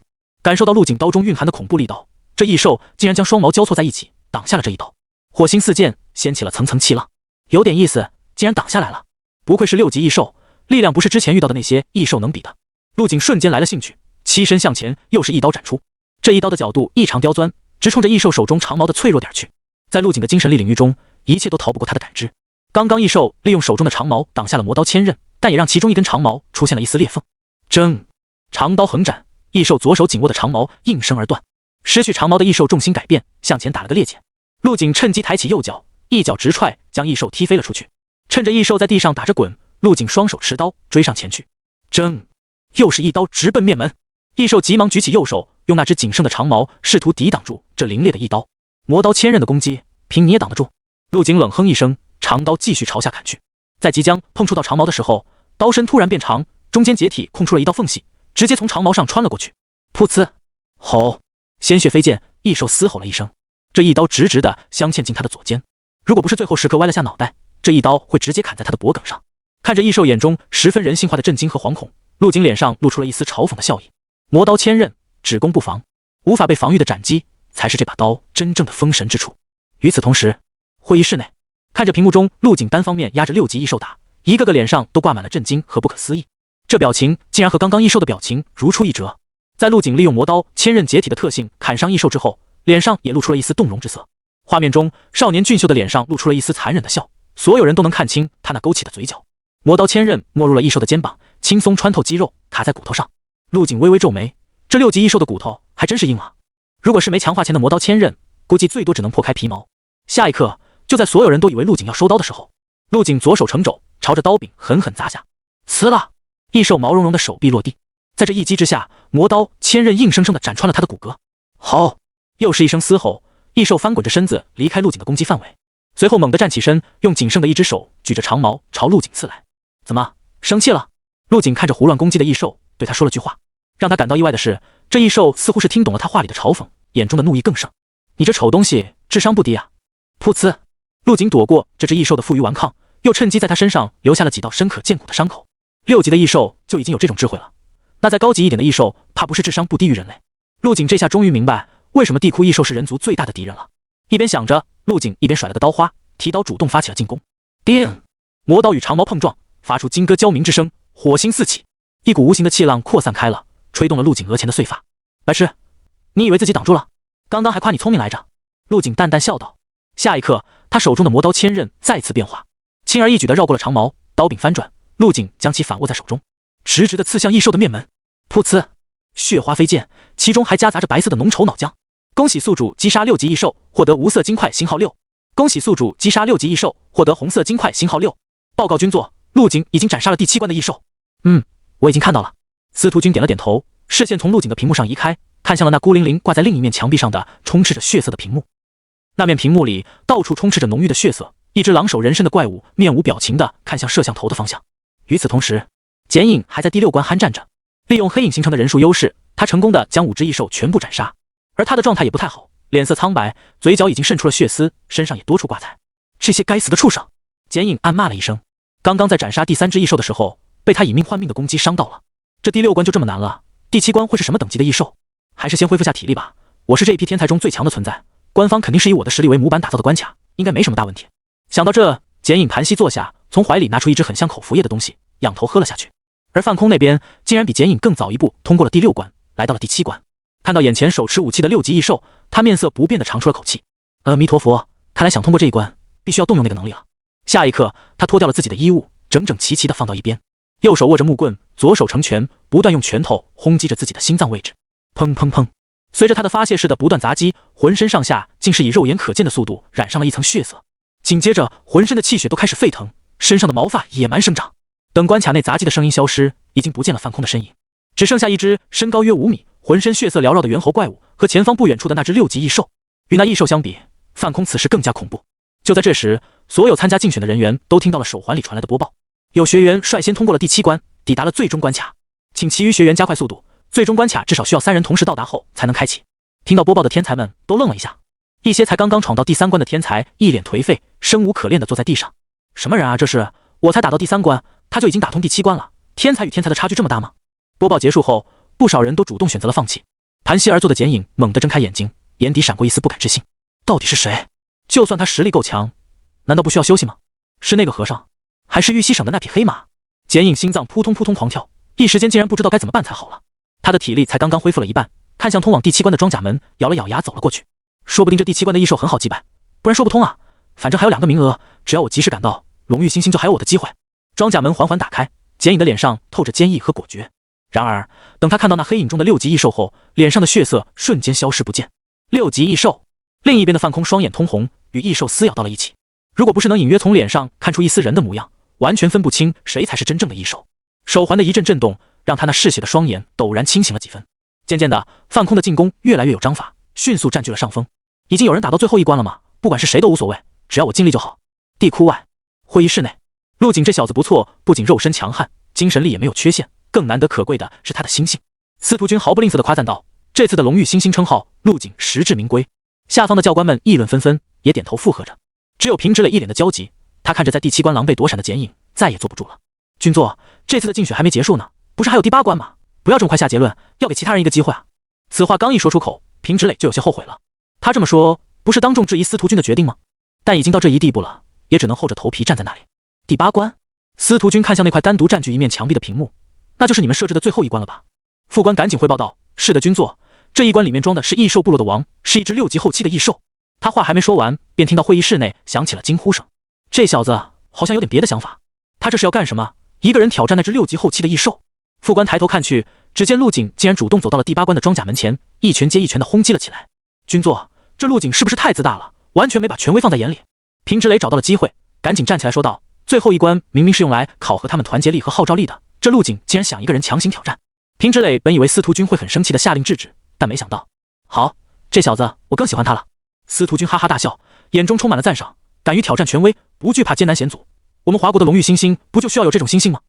感受到陆景刀中蕴含的恐怖力道，这异兽竟然将双矛交错在一起，挡下了这一刀。火星四溅，掀起了层层气浪。有点意思，竟然挡下来了。不愧是6级异兽，力量不是之前遇到的那些异兽能比的。陆景瞬间来了兴趣，欺身向前，又是一刀斩出。这一刀的角度异常刁钻，直冲着异兽手中长矛的脆弱点去。在陆景的精神力领域中，一切都逃不过他的感知。刚刚异兽利用手中的长矛挡下了魔刀千刃，但也让其中一根长矛出现了一丝裂缝。争！长刀横斩，异兽左手紧握的长矛应声而断。失去长矛的异兽重心改变，向前打了个趔趄。陆景趁机抬起右脚，一脚直踹，将异兽踢飞了出去。趁着异兽在地上打着滚，陆景双手持刀追上前去。争！又是一刀直奔面门。异兽急忙举起右手，用那只仅剩的长矛试图抵挡住这凌冽的一刀。魔刀千刃的攻击，凭你也挡得住？陆景冷哼一声，长刀继续朝下砍去。在即将碰触到长矛的时候，刀身突然变长，中间解体空出了一道缝隙，直接从长矛上穿了过去。噗呲！吼！鲜血飞溅，异兽嘶吼了一声。这一刀直直的镶嵌进他的左肩，如果不是最后时刻歪了下脑袋，这一刀会直接砍在他的脖颈上。看着异兽眼中十分人性化的震惊和惶恐，陆景脸上露出了一丝嘲讽的笑意。魔刀千刃，只攻不防，无法被防御的斩击才是这把刀真正的封神之处。与此同时，会议室内，看着屏幕中陆景单方面压着6级异兽打，一个个脸上都挂满了震惊和不可思议，这表情竟然和刚刚异兽的表情如出一辙。在陆景利用魔刀千刃解体的特性砍伤异兽之后，脸上也露出了一丝动容之色。画面中少年俊秀的脸上露出了一丝残忍的笑，所有人都能看清他那勾起的嘴角。魔刀千刃没入了异兽的肩膀，轻松穿透肌肉，卡在骨头上。陆景微微皱眉，这6级异兽的骨头还真是硬啊！如果是没强化前的魔刀千刃，估计最多只能破开皮毛。下一刻，就在所有人都以为陆景要收刀的时候，陆景左手成肘，朝着刀柄狠狠砸下。呲啦！异兽毛茸茸的手臂落地，在这一击之下，魔刀千刃硬生生地斩穿了他的骨骼。好！又是一声嘶吼，异兽翻滚着身子离开陆景的攻击范围，随后猛地站起身，用仅剩的一只手举着长矛朝陆景刺来。怎么，生气了？陆景看着胡乱攻击的异兽，对他说了句话。让他感到意外的是，这异兽似乎是听懂了他话里的嘲讽，眼中的怒意更盛。你这丑东西，智商不低啊！噗呲！陆景躲过这只异兽的负隅顽抗，又趁机在他身上留下了几道深可见骨的伤口。6级的异兽就已经有这种智慧了，那再高级一点的异兽，怕不是智商不低于人类？陆景这下终于明白为什么地窟异兽是人族最大的敌人了。一边想着，陆景一边甩了个刀花，提刀主动发起了进攻。叮！魔刀与长矛碰撞，发出金戈交鸣之声，火星四起，一股无形的气浪扩散开了，吹动了陆景额前的碎发。白痴，你以为自己挡住了？刚刚还夸你聪明来着。陆景淡淡笑道。下一刻，他手中的魔刀千刃再次变化，轻而易举地绕过了长矛，刀柄翻转，陆景将其反握在手中，直直地刺向异兽的面门。噗呲！血花飞溅，其中还夹杂着白色的浓稠脑浆。恭喜宿主击杀6级异兽，获得无色金块型号6。恭喜宿主击杀6级异兽，获得红色金块型号6。报告军座，陆景已经斩杀了第7关的异兽。我已经看到了。司徒君点了点头，视线从陆景的屏幕上移开，看向了那孤零零挂在另一面墙壁上的充斥着血色的屏幕。那面屏幕里到处充斥着浓郁的血色，一只狼首人身的怪物面无表情地看向摄像头的方向。与此同时，剪影还在第6关酣战着，利用黑影形成的人数优势，他成功地将5只异兽全部斩杀。而他的状态也不太好，脸色苍白，嘴角已经渗出了血丝，身上也多处挂彩。这些该死的畜生！剪影暗骂了一声。刚刚在斩杀第3只异兽的时候，被他以命换命的攻击伤到了。这第6关就这么难了，第7关会是什么等级的异兽？还是先恢复下体力吧。我是这一批天才中最强的存在，官方肯定是以我的实力为模板打造的关卡，应该没什么大问题。想到这，剪影盘膝坐下，从怀里拿出一只很像口服液的东西，仰头喝了下去。而范空那边竟然比剪影更早一步通过了第6关，来到了第7关。看到眼前手持武器的6级异兽，他面色不变地长出了口气。阿弥陀佛，看来想通过这一关，必须要动用那个能力了。下一刻，他脱掉了自己的衣物，整整齐齐地放到一边。右手握着木棍，左手成拳，不断用拳头轰击着自己的心脏位置。砰砰砰！随着他的发泄似的不断砸击，浑身上下竟是以肉眼可见的速度染上了一层血色。紧接着，浑身的气血都开始沸腾，身上的毛发野蛮生长。等关卡内杂技的声音消失，已经不见了范空的身影，只剩下一只身高约5米、浑身血色缭绕的猿猴怪物和前方不远处的那只6级异兽。与那异兽相比，范空此时更加恐怖。就在这时，所有参加竞选的人员都听到了手环里传来的播报，有学员率先通过了第7关，抵达了最终关卡，请其余学员加快速度，最终关卡至少需要3人同时到达后才能开启。听到播报的天才们都愣了一下，一些才刚刚闯到第3关的天才一脸颓废，生无可恋地坐在地上。什么人啊这是？我才打到第3关，他就已经打通第7关了，天才与天才的差距这么大吗？播报结束后，不少人都主动选择了放弃。盘膝而坐的剪影猛地睁开眼睛，眼底闪过一丝不敢置信。到底是谁？就算他实力够强，难道不需要休息吗？是那个和尚，还是玉溪省的那匹黑马？剪影心脏扑通扑通狂跳，一时间竟然不知道该怎么办才好了。他的体力才刚刚恢复了一半，看向通往第7关的装甲门，咬了咬牙走了过去。说不定这第7关的异兽很好击败，不然说不通啊。反正还有2个名额，只要我及时赶到，荣誉星星就还有我的机会。装甲门缓缓打开，剪影的脸上透着坚毅和果决。然而，等他看到那黑影中的6级异兽后，脸上的血色瞬间消失不见。6级异兽，另一边的范空双眼通红，与异兽撕咬到了一起。如果不是能隐约从脸上看出一丝人的模样，完全分不清谁才是真正的异兽。手环的一阵震动，让他那嗜血的双眼陡然清醒了几分。渐渐的，范空的进攻越来越有章法，迅速占据了上风。已经有人打到最后一关了吗？不管是谁都无所谓，只要我尽力就好。地窟外，会议室内，陆景这小子不错，不仅肉身强悍，精神力也没有缺陷，更难得可贵的是他的心性。司徒君毫不吝啬地夸赞道：“这次的荣誉星星称号，陆景实至名归。”下方的教官们议论纷纷，也点头附和着。只有平直磊一脸的焦急，他看着在第7关狼狈躲闪的剪影，再也坐不住了。君座，这次的竞选还没结束呢，不是还有第8关吗？不要这么快下结论，要给其他人一个机会啊！此话刚一说出口，平直磊就有些后悔了。他这么说，不是当众质疑司徒君的决定吗？但已经到这一地步了，也只能厚着头皮站在那里。第8关，司徒君看向那块单独占据一面墙壁的屏幕，那就是你们设置的最后一关了吧？副官赶紧汇报道：“是的，君座，这一关里面装的是异兽部落的王，是一只6级后期的异兽。”他话还没说完，便听到会议室内响起了惊呼声。这小子好像有点别的想法，他这是要干什么？一个人挑战那只6级后期的异兽？副官抬头看去，只见陆景竟然主动走到了第8关的装甲门前，一拳接一拳的轰击了起来。君座，这陆景是不是太自大了，完全没把权威放在眼里？平直磊找到了机会，赶紧站起来说道：“最后一关明明是用来考核他们团结力和号召力的，这陆景竟然想一个人强行挑战。”平直磊本以为司徒君会很生气的下令制止，但没想到，好，这小子我更喜欢他了。司徒君哈哈大笑，眼中充满了赞赏，敢于挑战权威，不惧怕艰难险阻，我们华国的荣誉星星不就需要有这种心性吗？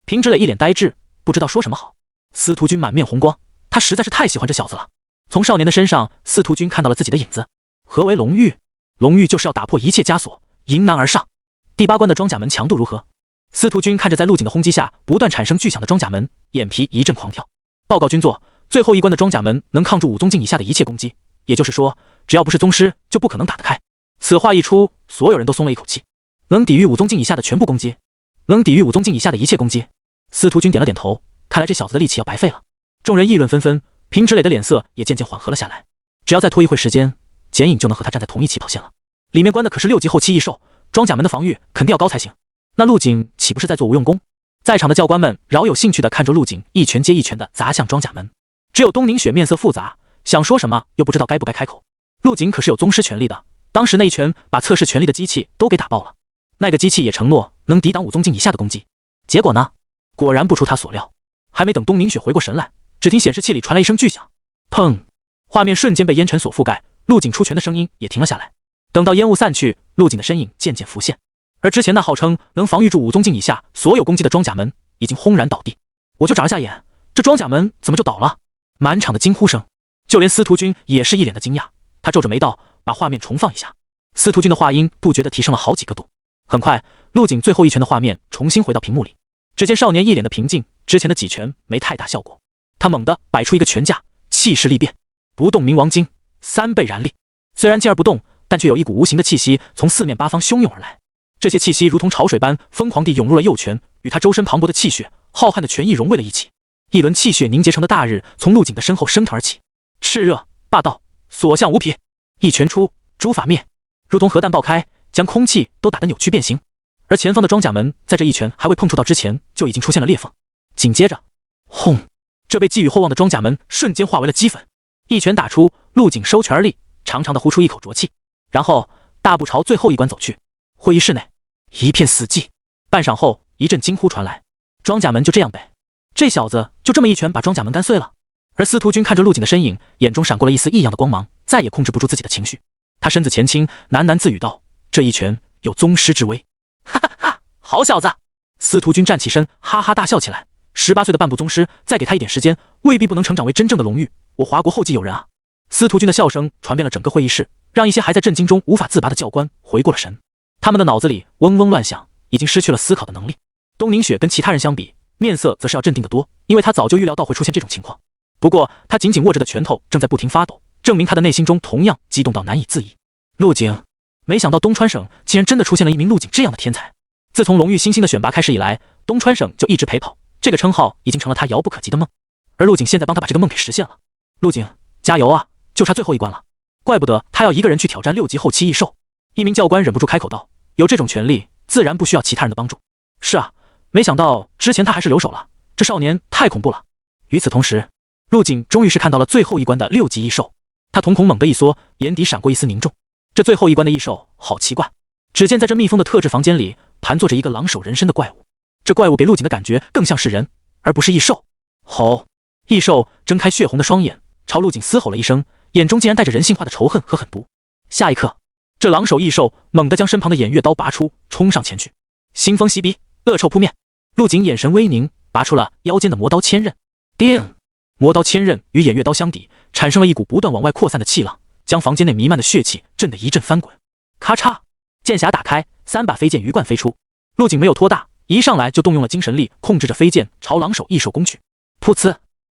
平直磊一脸呆滞，不知道说什么好。司徒君满面红光，他实在是太喜欢这小子了。从少年的身上，司徒君看到了自己的影子。何为荣誉？荣誉就是要打破一切枷锁，迎难而上。第8关的装甲门强度如何？司徒君看着在陆景的轰击下不断产生巨响的装甲门，眼皮一阵狂跳。报告君座，最后一关的装甲门能抗住5宗境以下的一切攻击，也就是说，只要不是宗师，就不可能打得开。此话一出，所有人都松了一口气。能抵御5宗境以下的全部攻击，能抵御5宗境以下的一切攻击。司徒君点了点头，看来这小子的力气要白费了。众人议论纷纷，平直磊的脸色也渐渐缓和了下来。只要再拖一会时间，剪影就能和他站在同一起跑线了。里面关的可是6级后期异兽，装甲门的防御肯定要高才行。那陆景岂不是在做无用功？在场的教官们饶有兴趣地看着陆景一拳接一拳地砸向装甲门，只有东宁雪面色复杂，想说什么又不知道该不该开口。陆景可是有宗师权力的，当时那一拳把测试权力的机器都给打爆了，那个机器也承诺能抵挡5宗境以下的攻击。结果呢？果然不出他所料，还没等东宁雪回过神来，只听显示器里传来一声巨响，砰！画面瞬间被烟尘所覆盖，陆景出拳的声音也停了下来。等到烟雾散去，陆景的身影渐渐浮现，而之前那号称能防御住5宗境以下所有攻击的装甲门已经轰然倒地。我就眨了下眼，这装甲门怎么就倒了？满场的惊呼声，就连司徒君也是一脸的惊讶。他皱着眉道：“把画面重放一下。”司徒君的话音不觉地提升了好几个度。很快，陆景最后一拳的画面重新回到屏幕里。只见少年一脸的平静，之前的几拳没太大效果。他猛地摆出一个拳架，气势力变，不动明王经，3倍燃力。虽然静而不动，但却有一股无形的气息从四面八方汹涌而来。这些气息如同潮水般疯狂地涌入了右拳，与他周身磅礴的气血、浩瀚的拳意融为了一起。一轮气血凝结成的大日从陆景的身后升腾而起，炽热霸道，所向无匹。一拳出，诛法灭，如同核弹爆开，将空气都打得扭曲变形。而前方的装甲门在这一拳还未碰触到之前，就已经出现了裂缝。紧接着，轰！这被寄予厚望的装甲门瞬间化为了齑粉。一拳打出，陆景收拳而立，长长的呼出一口浊气，然后大步朝最后一关走去。会议室内一片死寂，半晌后，一阵惊呼传来：“装甲门就这样呗？这小子就这么一拳把装甲门干碎了？”而司徒君看着陆景的身影，眼中闪过了一丝异样的光芒，再也控制不住自己的情绪。他身子前倾，喃喃自语道：“这一拳有宗师之威。”哈哈哈，好小子！司徒君站起身，哈哈大笑起来。18岁的半步宗师，再给他一点时间，未必不能成长为真正的龙玉。我华国后继有人啊！司徒君的笑声传遍了整个会议室，让一些还在震惊中无法自拔的教官回过了神。他们的脑子里嗡嗡乱响，已经失去了思考的能力。东宁雪跟其他人相比，面色则是要镇定得多，因为他早就预料到会出现这种情况。不过他紧紧握着的拳头正在不停发抖，证明他的内心中同样激动到难以自抑。陆景，没想到东川省竟然真的出现了一名陆景这样的天才。自从龙玉新星的选拔开始以来，东川省就一直陪跑，这个称号已经成了他遥不可及的梦。而陆景现在帮他把这个梦给实现了。陆景，加油啊！就差最后一关了。怪不得他要一个人去挑战6级后期异兽。一名教官忍不住开口道：“有这种权利，自然不需要其他人的帮助。”是啊，没想到之前他还是留守了，这少年太恐怖了。与此同时，陆景终于是看到了最后一关的6级异兽，他瞳孔猛地一缩，眼底闪过一丝凝重。这最后一关的异兽好奇怪，只见在这密封的特制房间里盘坐着一个狼首人身的怪物，这怪物给陆景的感觉更像是人，而不是异兽。吼！异兽睁开血红的双眼，朝陆景嘶吼了一声，眼中竟然带着人性化的仇恨和狠毒。下一刻，这狼首异兽猛地将身旁的偃月刀拔出，冲上前去。腥风袭鼻，恶臭扑面。陆景眼神微凝，拔出了腰间的魔刀千刃。叮！魔刀千刃与偃月刀相抵，产生了一股不断往外扩散的气浪，将房间内弥漫的血气震得一阵翻滚。咔嚓！剑匣打开，3把飞剑鱼贯飞出。陆景没有拖大，一上来就动用了精神力，控制着飞剑朝狼首异兽攻去。噗呲，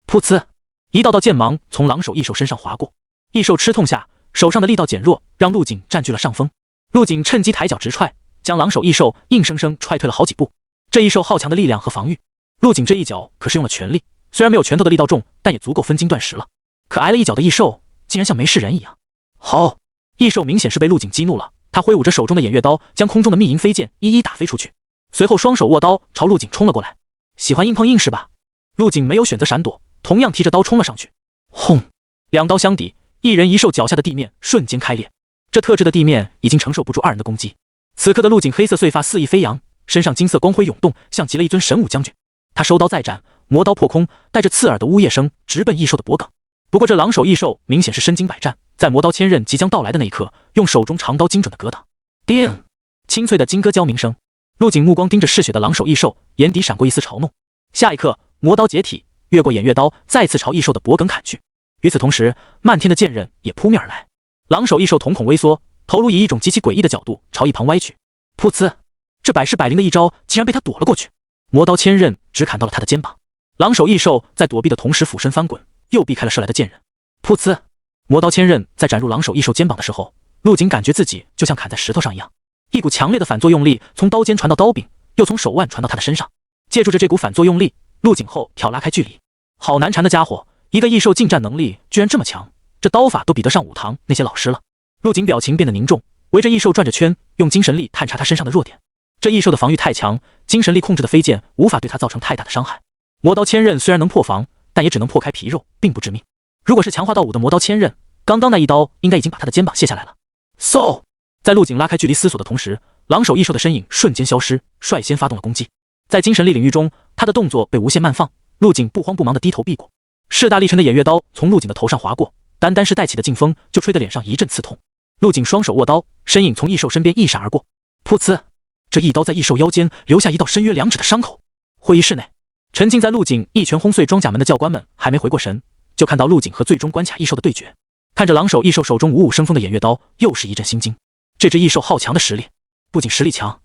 噗呲，一道道剑芒从狼首异兽身上划过。异兽吃痛下，手上的力道减弱，让陆景占据了上风。陆景趁机抬脚直踹，将狼首异兽硬生生踹退了好几步。这异兽好强的力量和防御，陆景这一脚可是用了全力，虽然没有拳头的力道重，但也足够分筋断石了。可挨了一脚的异兽竟然像没事人一样。好！异兽明显是被陆景激怒了，他挥舞着手中的偃月刀，将空中的密银飞剑一一打飞出去，随后双手握刀朝陆景冲了过来。喜欢硬碰硬是吧？陆景没有选择闪躲，同样提着刀冲了上去。轰！两刀相抵，一人一兽脚下的地面瞬间开裂，这特制的地面已经承受不住二人的攻击。此刻的陆景黑色碎发肆意飞扬，身上金色光辉涌动，像极了一尊神武将军。他收刀再斩，魔刀破空，带着刺耳的呜咽声直奔异兽的脖颈。不过这狼首异兽明显是身经百战，在魔刀千刃即将到来的那一刻，用手中长刀精准的格挡。叮！清脆的金戈交鸣声。陆景目光盯着嗜血的狼首异兽，眼底闪过一丝嘲弄。下一刻，魔刀解体，越过偃月刀，再次朝异兽的脖颈砍去。与此同时，漫天的剑刃也扑面而来。狼首异兽瞳孔微缩，头颅以一种极其诡异的角度朝一旁歪去。噗呲！这百试百灵的一招竟然被他躲了过去。魔刀千刃只砍到了他的肩膀。狼首异兽在躲避的同时俯身翻滚，又避开了射来的剑刃。噗呲！魔刀千刃在斩入狼首异兽肩膀的时候，陆景感觉自己就像砍在石头上一样，一股强烈的反作用力从刀尖传到刀柄，又从手腕传到他的身上。借助着这股反作用力，陆景后挑拉开距离。好难缠的家伙，一个异兽近战能力居然这么强，这刀法都比得上武堂那些老师了。陆景表情变得凝重，围着异兽转着圈，用精神力探查他身上的弱点。这异兽的防御太强，精神力控制的飞剑无法对他造成太大的伤害。魔刀千刃虽然能破防，但也只能破开皮肉，并不致命。如果是强化到5的魔刀千刃，刚刚那一刀应该已经把他的肩膀卸下来了。嗖！在陆景拉开距离思索的同时，狼首异兽的身影瞬间消失，率先发动了攻击。在精神力领域中，他的动作被无限慢放，陆景不慌不忙地低头避过。势大力沉的偃月刀从陆景的头上划过，单单是带起的劲风就吹得脸上一阵刺痛。陆景双手握刀，身影从异兽身边一闪而过。噗呲！这一刀在异兽腰间留下一道深约2指的伤口。会议室内，沉浸在陆景一拳轰碎装甲门的教官们还没回过神，就看到陆景和最终关卡异兽的对决。看着狼首异兽手中五五生风的偃月刀，又是一阵心惊。这只异兽好强的实力，不仅实力强，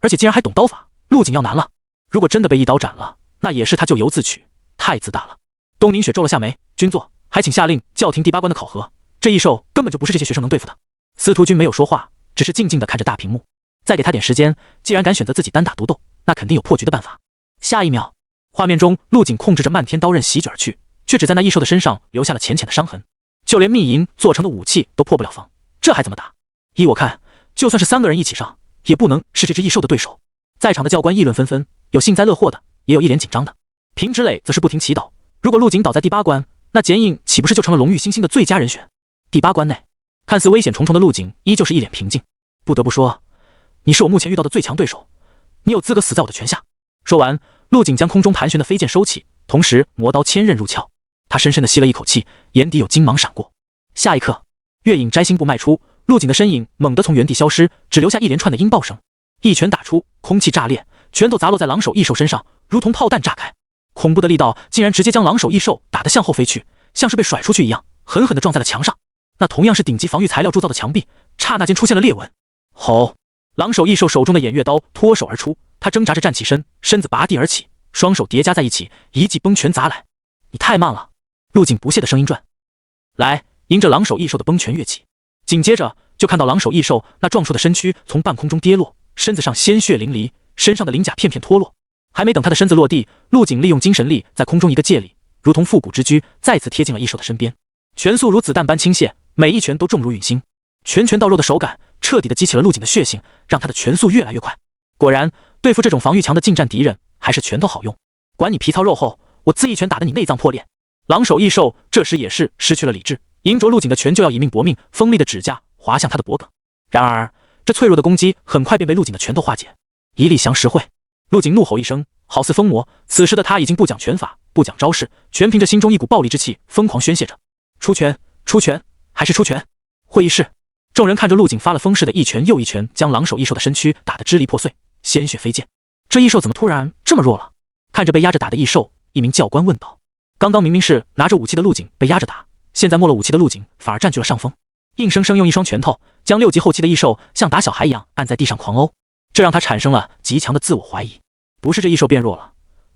而且竟然还懂刀法，陆景要难了。如果真的被一刀斩了，那也是他咎由自取，太自大了。东宁雪皱了下眉，君座，还请下令叫停第8关的考核。这异兽根本就不是这些学生能对付的。司徒君没有说话，只是静静地看着大屏幕。再给他点时间，既然敢选择自己单打独斗，那肯定有破局的办法。下一秒，画面中陆景控制着漫天刀刃席卷而去，却只在那异兽的身上留下了浅浅的伤痕，就连密银做成的武器都破不了防，这还怎么打？依我看，就算是3个人一起上，也不能是这只异兽的对手。在场的教官议论纷纷，有幸灾乐祸的，也有一脸紧张的。平之磊则是不停祈祷，如果陆景倒在第8关，那剪影岂不是就成了荣誉星星的最佳人选？第8关内，看似危险重重的陆景依旧是一脸平静。不得不说，你是我目前遇到的最强对手，你有资格死在我的拳下。说完，陆景将空中盘旋的飞剑收起，同时魔刀千刃入鞘。他深深地吸了一口气，眼底有金芒闪过。下一刻，月影摘星步迈出，陆景的身影猛地从原地消失，只留下一连串的音爆声。一拳打出，空气炸裂，拳头砸落在狼手异兽身上，如同炮弹炸开。恐怖的力道竟然直接将狼手异兽打得向后飞去，像是被甩出去一样，狠狠地撞在了墙上。那同样是顶级防御材料铸造的墙壁，刹那间出现了裂纹。吼！狼手异兽手中的偃月刀脱手而出，他挣扎着站起身，身子拔地而起，双手叠加在一起，一记崩拳砸来。你太慢了！陆景不屑的声音转来，迎着狼手异兽的崩拳跃起。紧接着就看到狼手异兽那壮硕的身躯从半空中跌落，身子上鲜血淋漓，身上的鳞甲片片脱落。还没等他的身子落地，陆景利用精神力在空中一个借力，如同复古之居，再次贴近了异兽的身边。拳速如子弹般倾泻，每一拳都重如陨星，拳拳到肉的手感彻底的激起了陆景的血性，让他的拳速越来越快。果然，对付这种防御强的近战敌人，还是拳头好用。管你皮糙肉厚，我自一拳打得你内脏破裂。狼手异兽这时也是失去了理智，迎着陆景的拳就要以命搏命，锋利的指甲划向他的脖颈。然而，这脆弱的攻击很快便被陆景的拳头化解。一力降十会，陆景怒吼一声，好似疯魔。此时的他已经不讲拳法，不讲招式，全凭着心中一股暴力之气疯狂宣泄着。出拳，出拳，还是出拳！会议室，众人看着陆景发了疯似的一拳又一拳，将狼手异兽的身躯打得支离破碎，鲜血飞溅。这异兽怎么突然这么弱了？看着被压着打的异兽，一名教官问道。刚刚明明是拿着武器的陆景被压着打，现在没了武器的陆景反而占据了上风，硬生生用一双拳头将6级后期的异兽像打小孩一样按在地上狂殴，这让他产生了极强的自我怀疑。不是这异兽变弱了，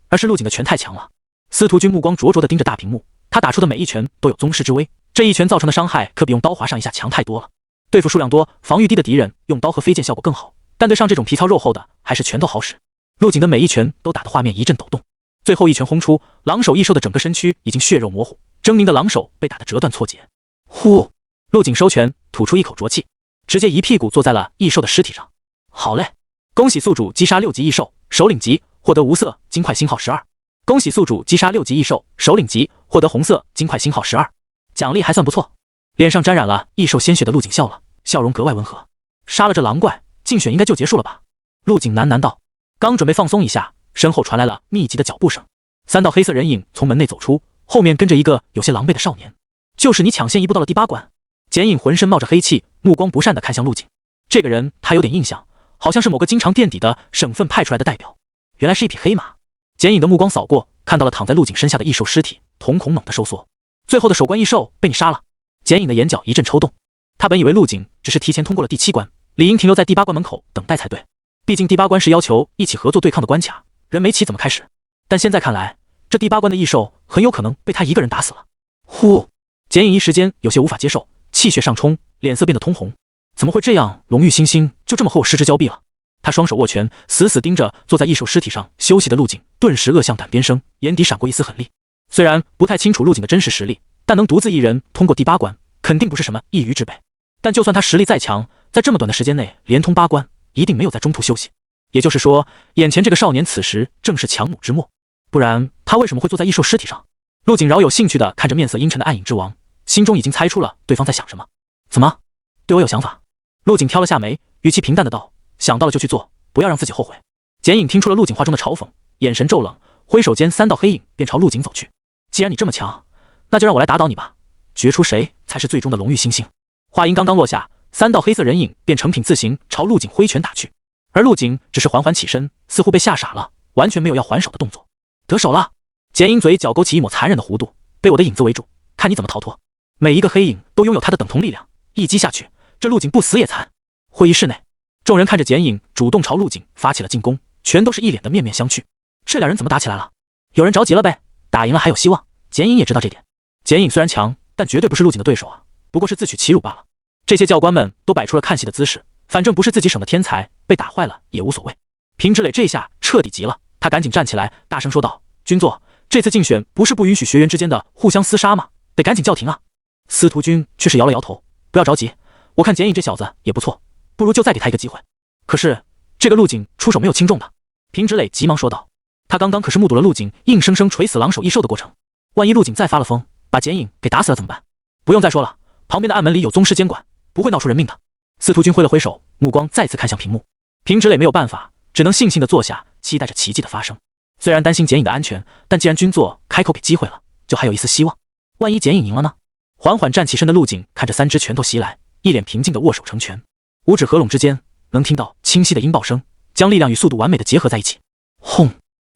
而是陆景的拳太强了。司徒君目光灼灼地盯着大屏幕，他打出的每一拳都有宗师之威，这一拳造成的伤害可比用刀划上一下强太多了。对付数量多、防御低的敌人，用刀和飞剑效果更好，但对上这种皮糙肉厚的，还是拳头好使。陆景的每一拳都打得画面一阵抖动，最后一拳轰出，狼手异兽的整个身躯已经血肉模糊，狰狞的狼手被打得折断错节。呼！陆景收拳，吐出一口浊气，直接一屁股坐在了异兽的尸体上。好嘞，恭喜宿主击杀6级异兽，首领级，获得无色金块星号12。恭喜宿主击杀6级异兽，首领级，获得红色金块星号12。奖励还算不错。脸上沾染了异兽鲜血的陆景笑了，笑容格外温和。杀了这狼怪，竞选应该就结束了吧？陆景喃喃道。刚准备放松一下，身后传来了密集的脚步声，3道黑色人影从门内走出，后面跟着一个有些狼狈的少年。就是你抢先一步到了第8关。剪影浑身冒着黑气，目光不善地看向陆景。这个人他有点印象，好像是某个经常垫底的省份派出来的代表。原来是一匹黑马。剪影的目光扫过，看到了躺在陆景身下的异兽尸体，瞳孔猛地收缩。最后的守关异兽被你杀了。剪影的眼角一阵抽动，他本以为陆景只是提前通过了第7关，理应停留在第8关门口等待才对。毕竟第8关是要求一起合作对抗的关卡，人没齐怎么开始？但现在看来，这第8关的异兽很有可能被他一个人打死了。呼！剪影一时间有些无法接受，气血上冲，脸色变得通红。怎么会这样？荣誉星星就这么和我失之交臂了？他双手握拳，死死盯着坐在异兽尸体上休息的陆景，顿时恶向胆边生，眼底闪过一丝狠戾。虽然不太清楚陆景的真实实力，但能独自一人通过第8关，肯定不是什么一鱼之辈。但就算他实力再强，在这么短的时间内连通8关，一定没有在中途休息。也就是说，眼前这个少年此时正是强弩之末，不然他为什么会坐在异兽尸体上？陆景饶有兴趣地看着面色阴沉的暗影之王，心中已经猜出了对方在想什么。怎么，对我有想法？陆景挑了下眉，语气平淡的道：想到了就去做，不要让自己后悔。剪影听出了陆景话中的嘲讽，眼神骤冷，挥手间3道黑影便朝陆景走去。既然你这么强，那就让我来打倒你吧，决出谁才是最终的荣誉星星。话音刚刚落下，3道黑色人影便成品字形朝陆景挥拳打去，而陆景只是缓缓起身，似乎被吓傻了，完全没有要还手的动作。得手了！剪影嘴角勾起一抹残忍的弧度，被我的影子围住，看你怎么逃脱。每一个黑影都拥有他的等同力量，一击下去，这陆景不死也残。会议室内，众人看着剪影主动朝陆景发起了进攻，全都是一脸的面面相觑。这俩人怎么打起来了？有人着急了呗？打赢了还有希望。剪影也知道这点。剪影虽然强，但绝对不是陆景的对手啊，不过是自取其辱罢了。这些教官们都摆出了看戏的姿势，反正不是自己省的天才，被打坏了也无所谓。平之磊这下彻底急了，他赶紧站起来，大声说道：君座，这次竞选不是不允许学员之间的互相厮杀吗？得赶紧叫停啊！司徒君却是摇了摇头，不要着急，我看剪影这小子也不错，不如就再给他一个机会。可是这个陆景出手没有轻重的，平之磊急忙说道。他刚刚可是目睹了陆景硬生生锤死狼首异兽的过程，万一陆景再发了疯，把简影给打死了怎么办？不用再说了，旁边的暗门里有宗师监管，不会闹出人命的。司徒君挥了挥手，目光再次看向屏幕。平之磊没有办法，只能悻悻地坐下，期待着奇迹的发生。虽然担心简影的安全，但既然君座开口给机会了，就还有一丝希望。万一简影赢了呢？缓缓站起身的陆景看着3只拳头袭来，一脸平静地握手成拳，五指合拢之间，能听到清晰的音爆声，将力量与速度完美的结合在一起。轰！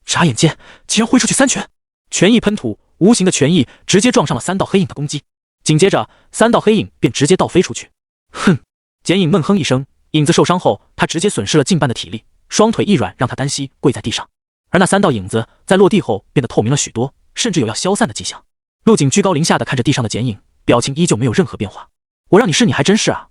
眨眼间竟然挥出去3拳，拳意喷吐，无形的拳意直接撞上了3道黑影的攻击，紧接着3道黑影便直接倒飞出去。哼！简影闷哼一声，影子受伤后，他直接损失了近半的体力，双腿一软，让他单膝跪在地上。而那3道影子在落地后变得透明了许多，甚至有要消散的迹象。陆景居高临下的看着地上的简影，表情依旧没有任何变化。我让你试，你还真是啊！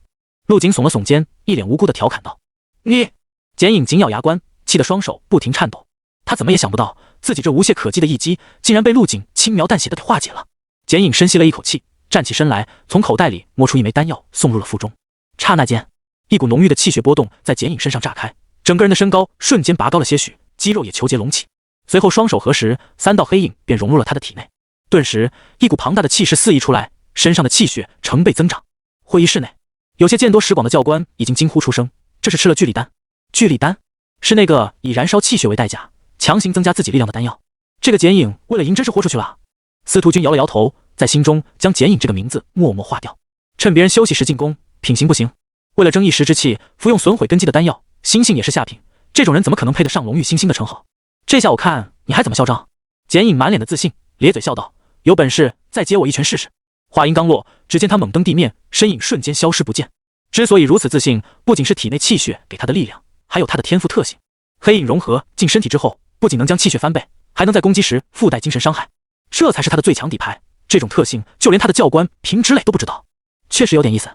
陆景耸了耸肩，一脸无辜的调侃道：“你！”简影紧咬牙关，气得双手不停颤抖。他怎么也想不到，自己这无懈可击的一击，竟然被陆景轻描淡写的给化解了。简影深吸了一口气，站起身来，从口袋里摸出一枚丹药，送入了腹中。刹那间，一股浓郁的气血波动在简影身上炸开，整个人的身高瞬间拔高了些许，肌肉也虬结隆起。随后双手合十，3道黑影便融入了他的体内。顿时，一股庞大的气势四溢出来，身上的气血成倍增长。会议室内，有些见多识广的教官已经惊呼出声：“这是吃了聚力丹！聚力丹是那个以燃烧气血为代价，强行增加自己力量的丹药。这个简影为了赢真是豁出去了。”司徒君摇了摇头，在心中将简影这个名字默默划掉。趁别人休息时进攻，品行不行。为了争一时之气，服用损毁根基的丹药，心性也是下品。这种人怎么可能配得上龙玉星星的称号？这下我看你还怎么嚣张？简影满脸的自信，咧嘴笑道：“有本事再接我一拳试试。”话音刚落，只见他猛蹬地面，身影瞬间消失不见。之所以如此自信，不仅是体内气血给他的力量，还有他的天赋特性。黑影融合进身体之后，不仅能将气血翻倍，还能在攻击时附带精神伤害，这才是他的最强底牌。这种特性，就连他的教官平之磊都不知道，确实有点意思。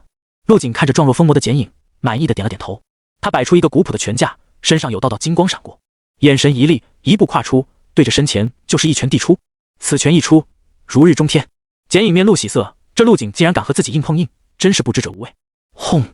陆景看着状若疯魔的简影，满意的点了点头。他摆出一个古朴的拳架，身上有道道金光闪过，眼神一厉，一步跨出，对着身前就是一拳递出。此拳一出，如日中天。简影面露喜色，这陆景竟然敢和自己硬碰硬，真是不知者无畏。轰！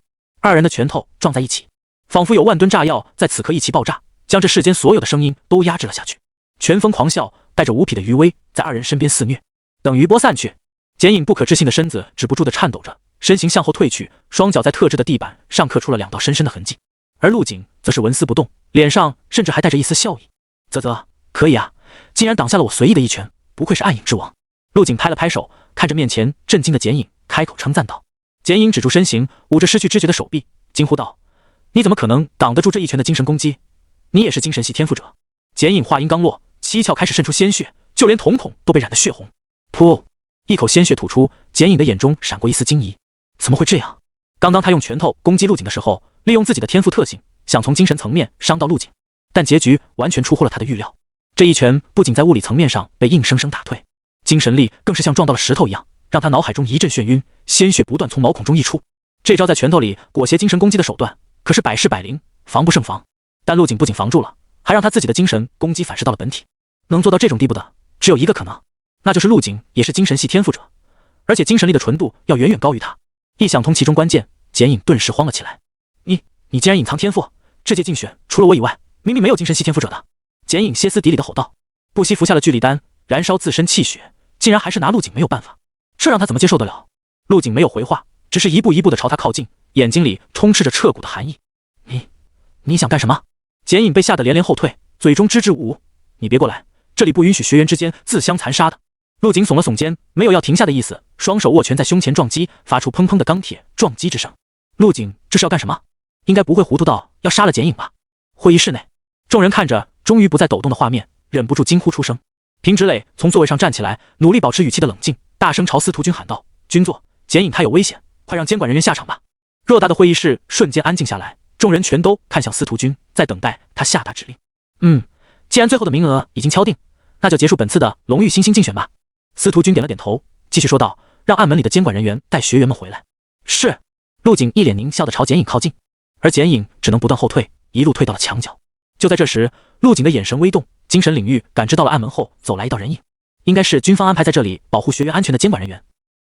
二人的拳头撞在一起，仿佛有万吨炸药在此刻一起爆炸，将这世间所有的声音都压制了下去。拳风狂笑，带着无匹的余威，在二人身边肆虐。等余波散去，简影不可置信的身子止不住的颤抖着，身形向后退去，双脚在特制的地板上刻出了2道深深的痕迹。而陆景则是纹丝不动，脸上甚至还带着一丝笑意。啧，可以啊，竟然挡下了我随意的一拳，不愧是暗影之王。陆景拍了拍手，看着面前震惊的简影，开口称赞道。简影止住身形，捂着失去知觉的手臂，惊呼道：“你怎么可能挡得住这一拳的精神攻击？你也是精神系天赋者。”简影话音刚落，七窍开始渗出鲜血，就连瞳孔都被染得血红。噗！一口鲜血吐出，简影的眼中闪过一丝惊疑。怎么会这样？刚刚他用拳头攻击陆景的时候，利用自己的天赋特性，想从精神层面伤到陆景，但结局完全出乎了他的预料。这一拳不仅在物理层面上被硬生生打退，精神力更是像撞到了石头一样，让他脑海中一阵眩晕，鲜血不断从毛孔中溢出。这招在拳头里裹挟精神攻击的手段，可是百试百灵，防不胜防。但陆景不仅防住了，还让他自己的精神攻击反噬到了本体。能做到这种地步的，只有一个可能，那就是陆景也是精神系天赋者，而且精神力的纯度要远远高于他。一想通其中关键，简影顿时慌了起来。你竟然隐藏天赋？这届竞选除了我以外，明明没有精神系天赋者的。简影歇斯底里的吼道。不惜服下了聚力丹，燃烧自身气血，竟然还是拿陆景没有办法，这让他怎么接受得了？陆景没有回话，只是一步一步的朝他靠近，眼睛里充斥着彻骨的寒意。你想干什么？简影被吓得连连后退，嘴中支支吾吾。你别过来，这里不允许学员之间自相残杀的。陆景耸了耸肩，没有要停下的意思，双手握拳在胸前撞击，发出砰砰的钢铁撞击之声。陆景这是要干什么？应该不会糊涂到要杀了简影吧？会议室内，众人看着终于不再抖动的画面，忍不住惊呼出声。平之磊从座位上站起来，努力保持语气的冷静，大声朝司徒君喊道：“君座，简影他有危险，快让监管人员下场吧！”偌大的会议室瞬间安静下来，众人全都看向司徒君，在等待他下达指令。既然最后的名额已经敲定，那就结束本次的龙玉星星竞选吧。司徒君点了点头，继续说道：“让暗门里的监管人员带学员们回来。”是。陆景一脸狞笑的朝简影靠近，而简影只能不断后退，一路退到了墙角。就在这时，陆景的眼神微动，精神领域感知到了暗门后走来一道人影，应该是军方安排在这里保护学员安全的监管人员。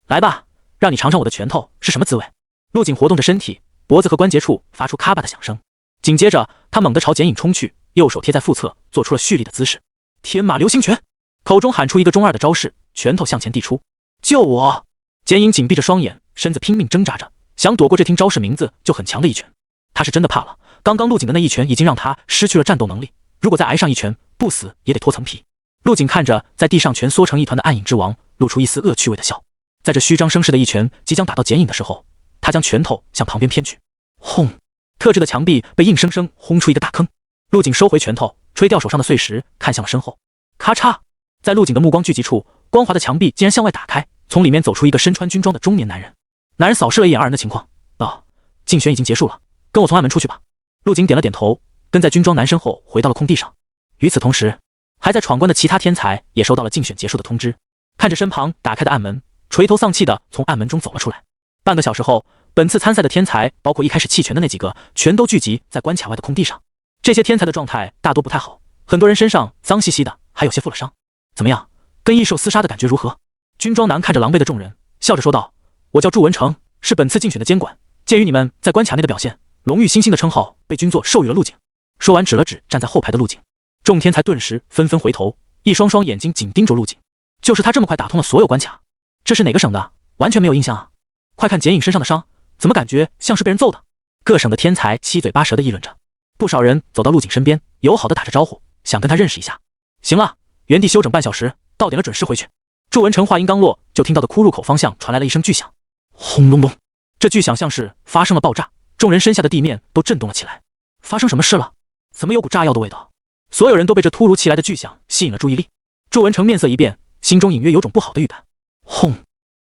来吧，让你尝尝我的拳头是什么滋味。陆景活动着身体，脖子和关节处发出咔吧的响声，紧接着他猛地朝简影冲去，右手贴在腹侧，做出了蓄力的姿势。天马流星拳，口中喊出一个中二的招式，拳头向前递出。救我！简影紧闭着双眼，身子拼命挣扎着，想躲过这听招式名字就很强的一拳。他是真的怕了，刚刚陆景的那一拳已经让他失去了战斗能力，如果再挨上一拳，不死也得脱层皮。陆景看着在地上蜷缩成一团的暗影之王，露出一丝恶趣味的笑。在这虚张声势的一拳即将打到简影的时候，他将拳头向旁边偏去。轰！特制的墙壁被硬生生轰出一个大坑。陆景收回拳头，吹掉手上的碎石，看向了身后。咔嚓！在陆景的目光聚集处，光滑的墙壁竟然向外打开，从里面走出一个身穿军装的中年男人。男人扫视了一眼二人的情况，道：“竞选已经结束了，跟我从暗门出去吧。”陆景点了点头，跟在军装男身后回到了空地上。与此同时，还在闯关的其他天才也收到了竞选结束的通知，看着身旁打开的暗门，垂头丧气的从暗门中走了出来。半个小时后，本次参赛的天才，包括一开始弃权的那几个，全都聚集在关卡外的空地上。这些天才的状态大多不太好，很多人身上脏兮兮的，还有些负了伤。怎么样，跟异兽厮杀的感觉如何？军装男看着狼狈的众人，笑着说道：“我叫祝文成，是本次竞选的监管。鉴于你们在关卡内的表现，荣誉星星的称号被军座授予了陆景。”说完指了指站在后排的陆景。众天才顿时纷纷回头，一双双眼睛紧盯着陆景。就是他这么快打通了所有关卡，这是哪个省的？完全没有印象啊！快看简影身上的伤，怎么感觉像是被人揍的？各省的天才七嘴八舌地议论着。不少人走到陆景身边，友好的打着招呼，想跟他认识一下。行了，原地休整半小时，到点了准时回去。祝文成话音刚落，就听到的窟入口方向传来了一声巨响，轰隆隆。这巨响像是发生了爆炸，众人身下的地面都震动了起来。发生什么事了？怎么有股炸药的味道？所有人都被这突如其来的巨响吸引了注意力。祝文成面色一变，心中隐约有种不好的预感。轰！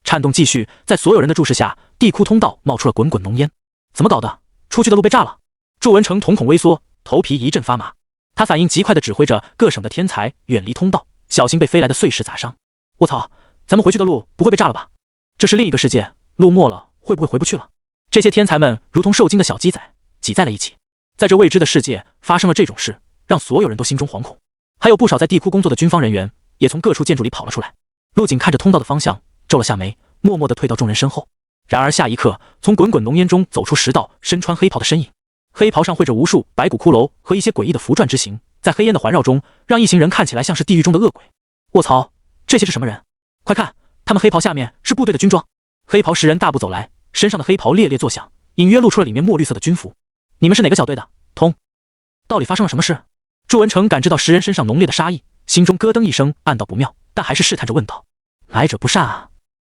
颤动继续，在所有人的注视下，地库通道冒出了滚滚浓烟。怎么搞的？出去的路被炸了！祝文成瞳孔微缩，头皮一阵发麻。他反应极快地指挥着各省的天才远离通道，小心被飞来的碎石砸伤。我操，咱们回去的路不会被炸了吧？这是另一个世界，路没了会不会回不去了？这些天才们如同受惊的小鸡仔，挤在了一起。在这未知的世界发生了这种事，让所有人都心中惶恐。还有不少在地库工作的军方人员也从各处建筑里跑了出来。陆景看着通道的方向，皱了下眉，默默地退到众人身后。然而下一刻，从滚滚浓烟中走出10道身穿黑袍的身影，黑袍上绘着无数白骨骷髅和一些诡异的符篆之形，在黑烟的环绕中，让一行人看起来像是地狱中的恶鬼。卧槽，这些是什么人？快看，他们黑袍下面是部队的军装。黑袍10人大步走来，身上的黑袍猎猎作响，隐约露出了里面墨绿色的军服。你们是哪个小队的？通。到底发生了什么事？祝文成感知到10人身上浓烈的杀意，心中咯噔一声，暗道不妙，但还是试探着问道：“来者不善啊！”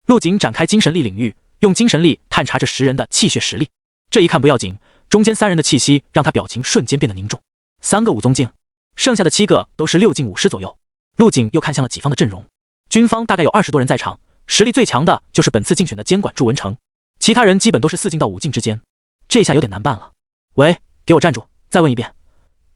陆景展开精神力领域，用精神力探查这10人的气血实力。这一看不要紧，中间3人的气息让他表情瞬间变得凝重。3个武宗境，剩下的7个都是6境50左右。陆景又看向了己方的阵容，军方大概有20多人在场，实力最强的就是本次竞选的监管祝文成，其他人基本都是4境到5境之间。这下有点难办了。喂，给我站住！再问一遍，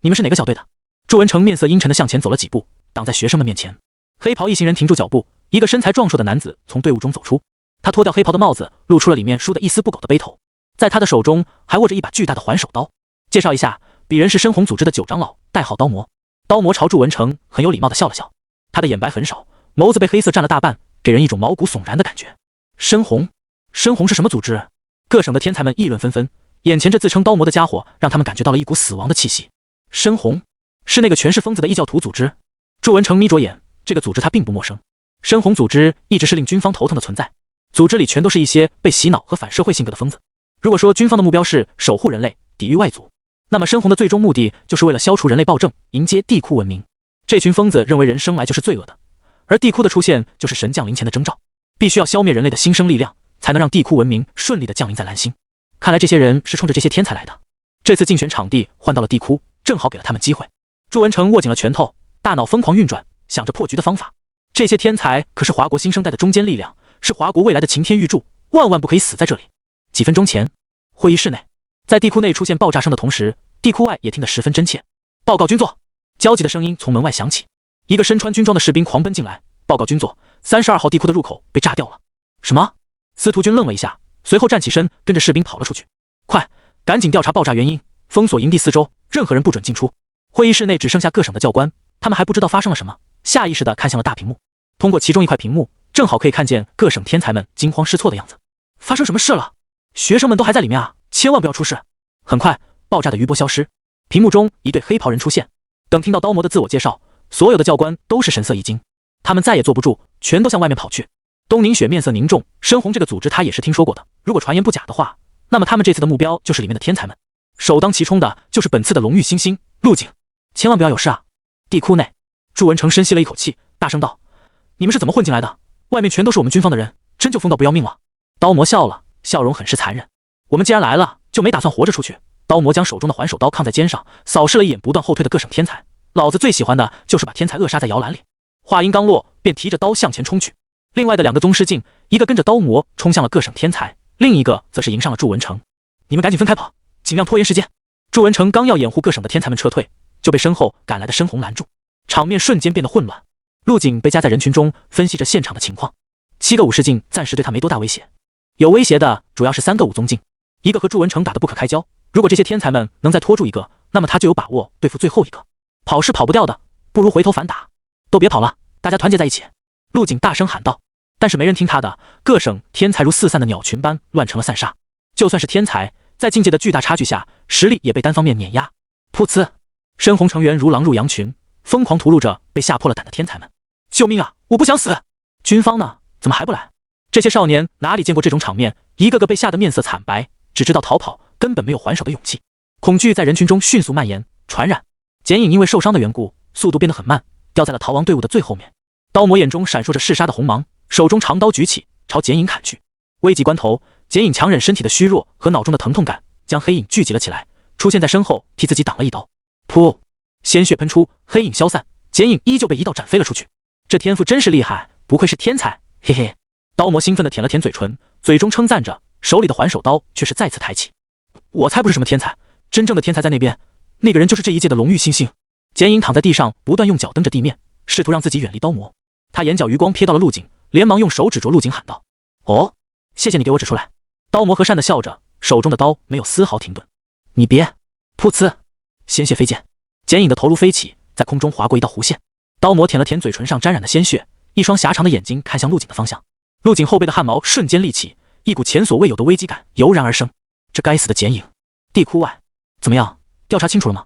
你们是哪个小队的？祝文成面色阴沉地向前走了几步，挡在学生们面前。黑袍一行人停住脚步，一个身材壮硕的男子从队伍中走出，他脱掉黑袍的帽子，露出了里面梳得一丝不苟的背头，在他的手中还握着一把巨大的环手刀。介绍一下，鄙人是深红组织的9长老，代号刀魔。刀魔朝祝文成很有礼貌地笑了笑，他的眼白很少，眸子被黑色占了大半，给人一种毛骨悚然的感觉。深红是什么组织？各省的天才们议论纷纷，眼前这自称刀魔的家伙让他们感觉到了一股死亡的气息。深红是那个全是疯子的异教徒组织。祝文成眯着眼，这个组织他并不陌生。深红组织一直是令军方头疼的存在，组织里全都是一些被洗脑和反社会性格的疯子。如果说军方的目标是守护人类，抵御外族，那么深红的最终目的就是为了消除人类暴政，迎接地库文明。这群疯子认为人生来就是罪恶的，而地库的出现就是神降临前的征兆，必须要消灭人类的新生力量，才能让地库文明顺利的降临在蓝星。看来这些人是冲着这些天才来的。这次竞选场地换到了地库，正好给了他们机会。祝文成握紧了拳头，大脑疯狂运转，想着破局的方法。这些天才可是华国新生代的中坚力量，是华国未来的擎天玉柱，万万不可以死在这里。几分钟前，会议室内，在地库内出现爆炸声的同时，地库外也听得十分真切。报告军座！焦急的声音从门外响起，一个身穿军装的士兵狂奔进来，报告军座，32号地库的入口被炸掉了。什么？司徒军愣了一下，随后站起身，跟着士兵跑了出去。快，赶紧调查爆炸原因，封锁营地4周，任何人不准进出。会议室内只剩下各省的教官，他们还不知道发生了什么，下意识地看向了大屏幕。通过其中一块屏幕，正好可以看见各省天才们惊慌失措的样子。发生什么事了？学生们都还在里面啊，千万不要出事。很快，爆炸的余波消失，屏幕中一对黑袍人出现。等听到刀魔的自我介绍，所有的教官都是神色一惊，他们再也坐不住，全都向外面跑去。东宁雪面色凝重，深红这个组织他也是听说过的，如果传言不假的话，那么他们这次的目标就是里面的天才们，首当其冲的就是本次的荣誉新星陆景，千万不要有事啊！地窟内，祝文成深吸了一口气，大声道：“你们是怎么混进来的？外面全都是我们军方的人，真就疯到不要命了？”刀魔笑了，笑容很是残忍：“我们既然来了，就没打算活着出去。”刀魔将手中的环手刀扛在肩上，扫视了一眼不断后退的各省天才，老子最喜欢的就是把天才扼杀在摇篮里。话音刚落，便提着刀向前冲去。另外的2个宗师境，一个跟着刀魔冲向了各省天才，另一个则是迎上了祝文成。你们赶紧分开跑，尽量拖延时间。祝文成刚要掩护各省的天才们撤退，就被身后赶来的深红拦住，场面瞬间变得混乱。陆景被夹在人群中，分析着现场的情况。7个武士境暂时对他没多大威胁，有威胁的主要是3个武宗境，一个和祝文成打得不可开交，如果这些天才们能再拖住一个，那么他就有把握对付最后一个。跑是跑不掉的，不如回头反打。都别跑了，大家团结在一起。陆景大声喊道。但是没人听他的，各省天才如四散的鸟群般乱成了散沙。就算是天才，在境界的巨大差距下，实力也被单方面碾压。噗呲，深红成员如狼入羊群，疯狂屠戮着被吓破了胆的天才们。救命啊！我不想死！军方呢？怎么还不来？这些少年哪里见过这种场面，一个个被吓得面色惨白，只知道逃跑，根本没有还手的勇气。恐惧在人群中迅速蔓延，传染。简影因为受伤的缘故，速度变得很慢，掉在了逃亡队伍的最后面。刀魔眼中闪烁着嗜杀的红芒，手中长刀举起，朝简影砍去。危急关头，简影强忍身体的虚弱和脑中的疼痛感，将黑影聚集了起来，出现在身后，替自己挡了一刀。噗，鲜血喷出，黑影消散，简影依旧被一刀斩飞了出去。这天赋真是厉害，不愧是天才，嘿嘿。刀魔兴奋地舔了舔嘴唇，嘴中称赞着，手里的环手刀却是再次抬起。我才不是什么天才，真正的天才在那边，那个人就是这一届的荣誉新星。简影躺在地上，不断用脚蹬着地面，试图让自己远离刀魔。他眼角余光瞥到了陆景，连忙用手指着陆景喊道：“哦，谢谢你给我指出来。”刀魔和善地笑着，手中的刀没有丝毫停顿。你别！噗呲，鲜血飞溅，简影的头颅飞起，在空中划过一道弧线。刀魔舔了舔嘴唇上沾染的鲜血，一双狭长的眼睛看向陆景的方向。陆景后背的汗毛瞬间立起，一股前所未有的危机感油然而生。这该死的简影！地窟外，怎么样？调查清楚了吗？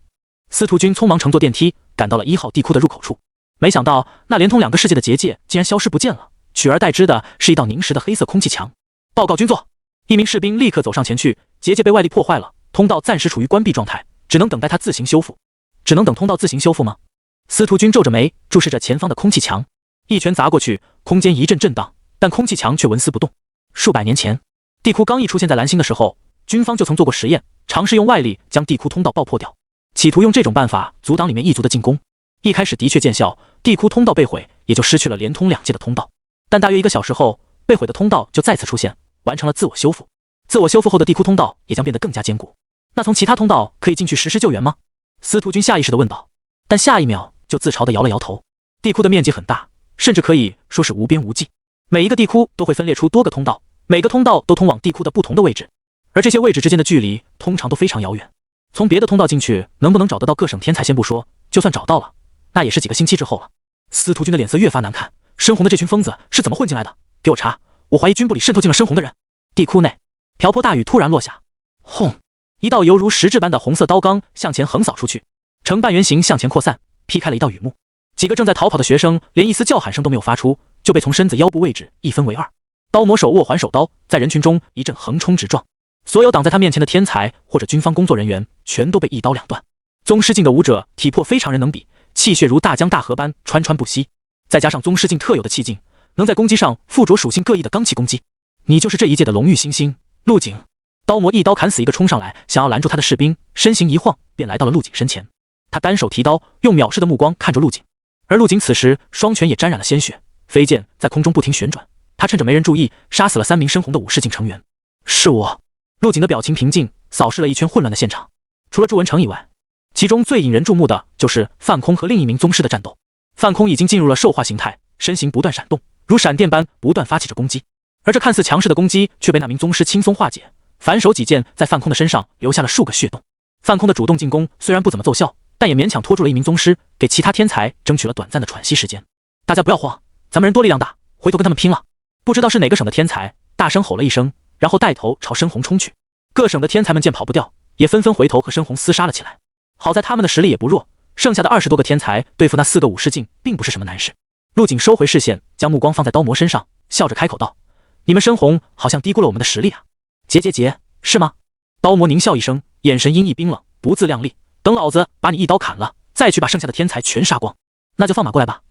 司徒军匆忙乘坐电梯赶到了1号地窟的入口处，没想到那连通2个世界的结界竟然消失不见了，取而代之的是一道凝实的黑色空气墙。报告军座！一名士兵立刻走上前去，结界被外力破坏了，通道暂时处于关闭状态，只能等待它自行修复。只能等通道自行修复吗？司徒军皱着眉注视着前方的空气墙，一拳砸过去，空间一阵震荡，但空气墙却纹丝不动。数百年前，地窟刚一出现在蓝星的时候，军方就曾做过实验，尝试用外力将地窟通道爆破掉，企图用这种办法阻挡里面异族的进攻。一开始的确见效，地窟通道被毁，也就失去了连通2界的通道。但大约1个小时后，被毁的通道就再次出现，完成了自我修复。自我修复后的地窟通道也将变得更加坚固。那从其他通道可以进去实施救援吗？司徒军下意识地问道，但下一秒就自嘲地摇了摇头。地窟的面积很大，甚至可以说是无边无际。每一个地窟都会分裂出多个通道，每个通道都通往地窟的不同的位置，而这些位置之间的距离通常都非常遥远。从别的通道进去，能不能找得到各省天才先不说，就算找到了，那也是几个星期之后了。司徒军的脸色越发难看，深红的这群疯子是怎么混进来的？给我查！我怀疑军部里渗透进了深红的人。地窟内，瓢泼大雨突然落下，轰！一道犹如实质般的红色刀钢向前横扫出去，呈半圆形向前扩散，劈开了一道雨幕。几个正在逃跑的学生连一丝叫喊声都没有发出，就被从身子腰部位置一分为二。刀魔手握环手刀，在人群中一阵横冲直撞，所有挡在他面前的天才或者军方工作人员全都被一刀两断。宗师境的武者体魄非常人能比，气血如大江大河般川川不息，再加上宗师境特有的气劲，能在攻击上附着属性各异的罡气攻击。你就是这一届的荣誉新星陆景。刀魔一刀砍死一个冲上来想要拦住他的士兵，身形一晃便来到了陆景身前。他单手提刀，用藐视的目光看着陆景，而陆景此时双拳也沾染了鲜血，飞剑在空中不停旋转。他趁着没人注意，杀死了3名深红的武士境成员。是我。陆景的表情平静，扫视了一圈混乱的现场。除了祝文成以外，其中最引人注目的就是范空和另一名宗师的战斗。范空已经进入了兽化形态，身形不断闪动，如闪电般不断发起着攻击，而这看似强势的攻击却被那名宗师轻松化解，反手几剑在范空的身上留下了数个血洞。范空的主动进攻虽然不怎么奏效，但也勉强拖住了一名宗师，给其他天才争取了短暂的喘息时间。大家不要慌，咱们人多力量大，回头跟他们拼了！不知道是哪个省的天才大声吼了一声，然后带头朝深红冲去。各省的天才们见跑不掉，也纷纷回头和深红厮杀了起来。好在他们的实力也不弱，剩下的20多个天才对付那4个武士境并不是什么难事。陆景收回视线，将目光放在刀魔身上，笑着开口道：“你们深红好像低估了我们的实力啊。”结，是吗？刀魔狞笑一声，眼神阴翳冰冷，不自量力。等老子把你一刀砍了，再去把剩下的天才全杀光，那就放马过来吧。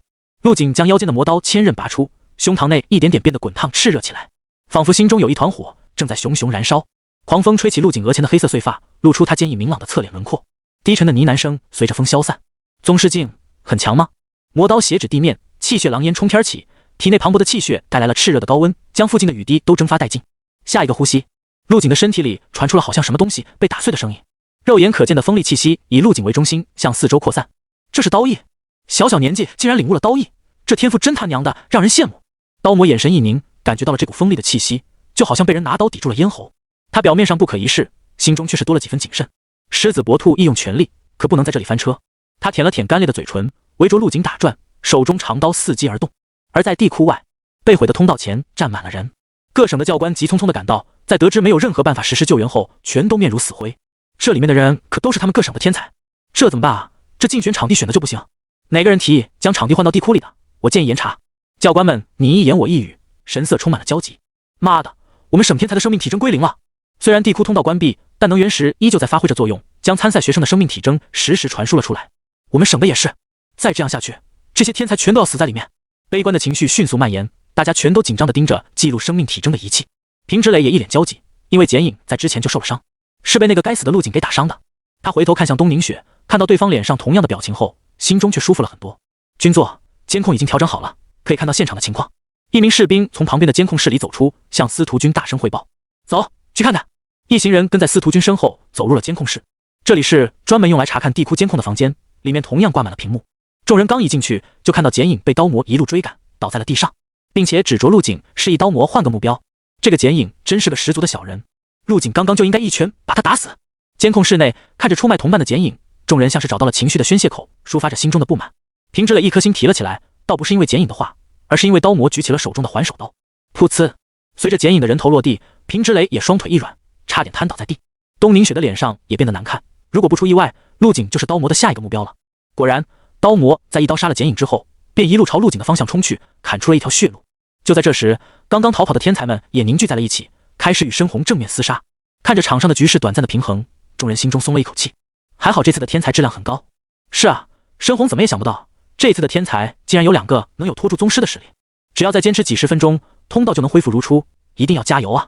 陆景将腰间的魔刀千刃拔出，胸膛内一点点变得滚烫炽热起来，仿佛心中有一团火正在熊熊燃烧。狂风吹起陆景额前的黑色碎发，露出他坚毅明朗的侧脸轮廓。低沉的呢喃声随着风消散。宗师境很强吗？魔刀斜指地面，气血狼烟冲天起，体内磅礴的气血带来了炽热的高温，将附近的雨滴都蒸发殆尽。下一个呼吸，陆景的身体里传出了好像什么东西被打碎的声音。肉眼可见的锋利气息以陆景为中心向四周扩散。这是刀意，小年纪竟然领悟了刀意，这天赋真他娘的让人羡慕。刀魔眼神一凝，感觉到了这股锋利的气息，就好像被人拿刀抵住了咽喉。他表面上不可一世，心中却是多了几分谨慎。狮子搏兔亦用全力，可不能在这里翻车。他舔了舔干裂的嘴唇，围着陆景打转，手中长刀伺机而动。而在地窟外，被毁的通道前站满了人，各省的教官急匆匆地赶到，在得知没有任何办法实施救援后，全都面如死灰。这里面的人可都是他们各省的天才，这怎么办啊？这竞选场地选的就不行？哪个人提议将场地换到地窟里的？我建议严查。教官们你一言我一语，神色充满了焦急。妈的，我们省天才的生命体征归零了。虽然地窟通道关闭，但能源石依旧在发挥着作用，将参赛学生的生命体征实时传输了出来。我们省的也是，再这样下去，这些天才全都要死在里面。悲观的情绪迅速蔓延，大家全都紧张地盯着记录生命体征的仪器。平之磊也一脸焦急，因为剪影在之前就受了伤，是被那个该死的陆景给打伤的。他回头看向东宁雪，看到对方脸上同样的表情后，心中却舒服了很多。军座，监控已经调整好了，可以看到现场的情况。一名士兵从旁边的监控室里走出，向司徒军大声汇报：“走，去看看。”一行人跟在司徒军身后走入了监控室。这里是专门用来查看地窟监控的房间，里面同样挂满了屏幕。众人刚一进去，就看到剪影被刀魔一路追赶，倒在了地上，并且指着陆景示意刀魔换个目标。这个剪影真是个十足的小人，陆景刚刚就应该一拳把他打死。监控室内看着出卖同伴的剪影，众人像是找到了情绪的宣泄口，抒发着心中的不满。平之磊一颗心提了起来，倒不是因为剪影的话，而是因为刀魔举起了手中的环手刀。噗呲，随着剪影的人头落地，平之磊也双腿一软，差点瘫倒在地。东宁雪的脸上也变得难看，如果不出意外，陆景就是刀魔的下一个目标了。果然，刀魔在一刀杀了剪影之后，便一路朝陆景的方向冲去，砍出了一条血路。就在这时，刚刚逃跑的天才们也凝聚在了一起，开始与深红正面厮杀。看着场上的局势短暂的平衡，众人心中松了一口气，还好这次的天才质量很高。是啊，深红怎么也想不到，这次的天才竟然有2个能有拖住宗师的实力。只要再坚持几10分钟，通道就能恢复如初，一定要加油啊！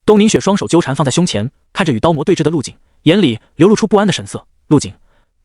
东宁雪双手纠缠放在胸前，看着与刀魔对峙的陆景，眼里流露出不安的神色。陆景，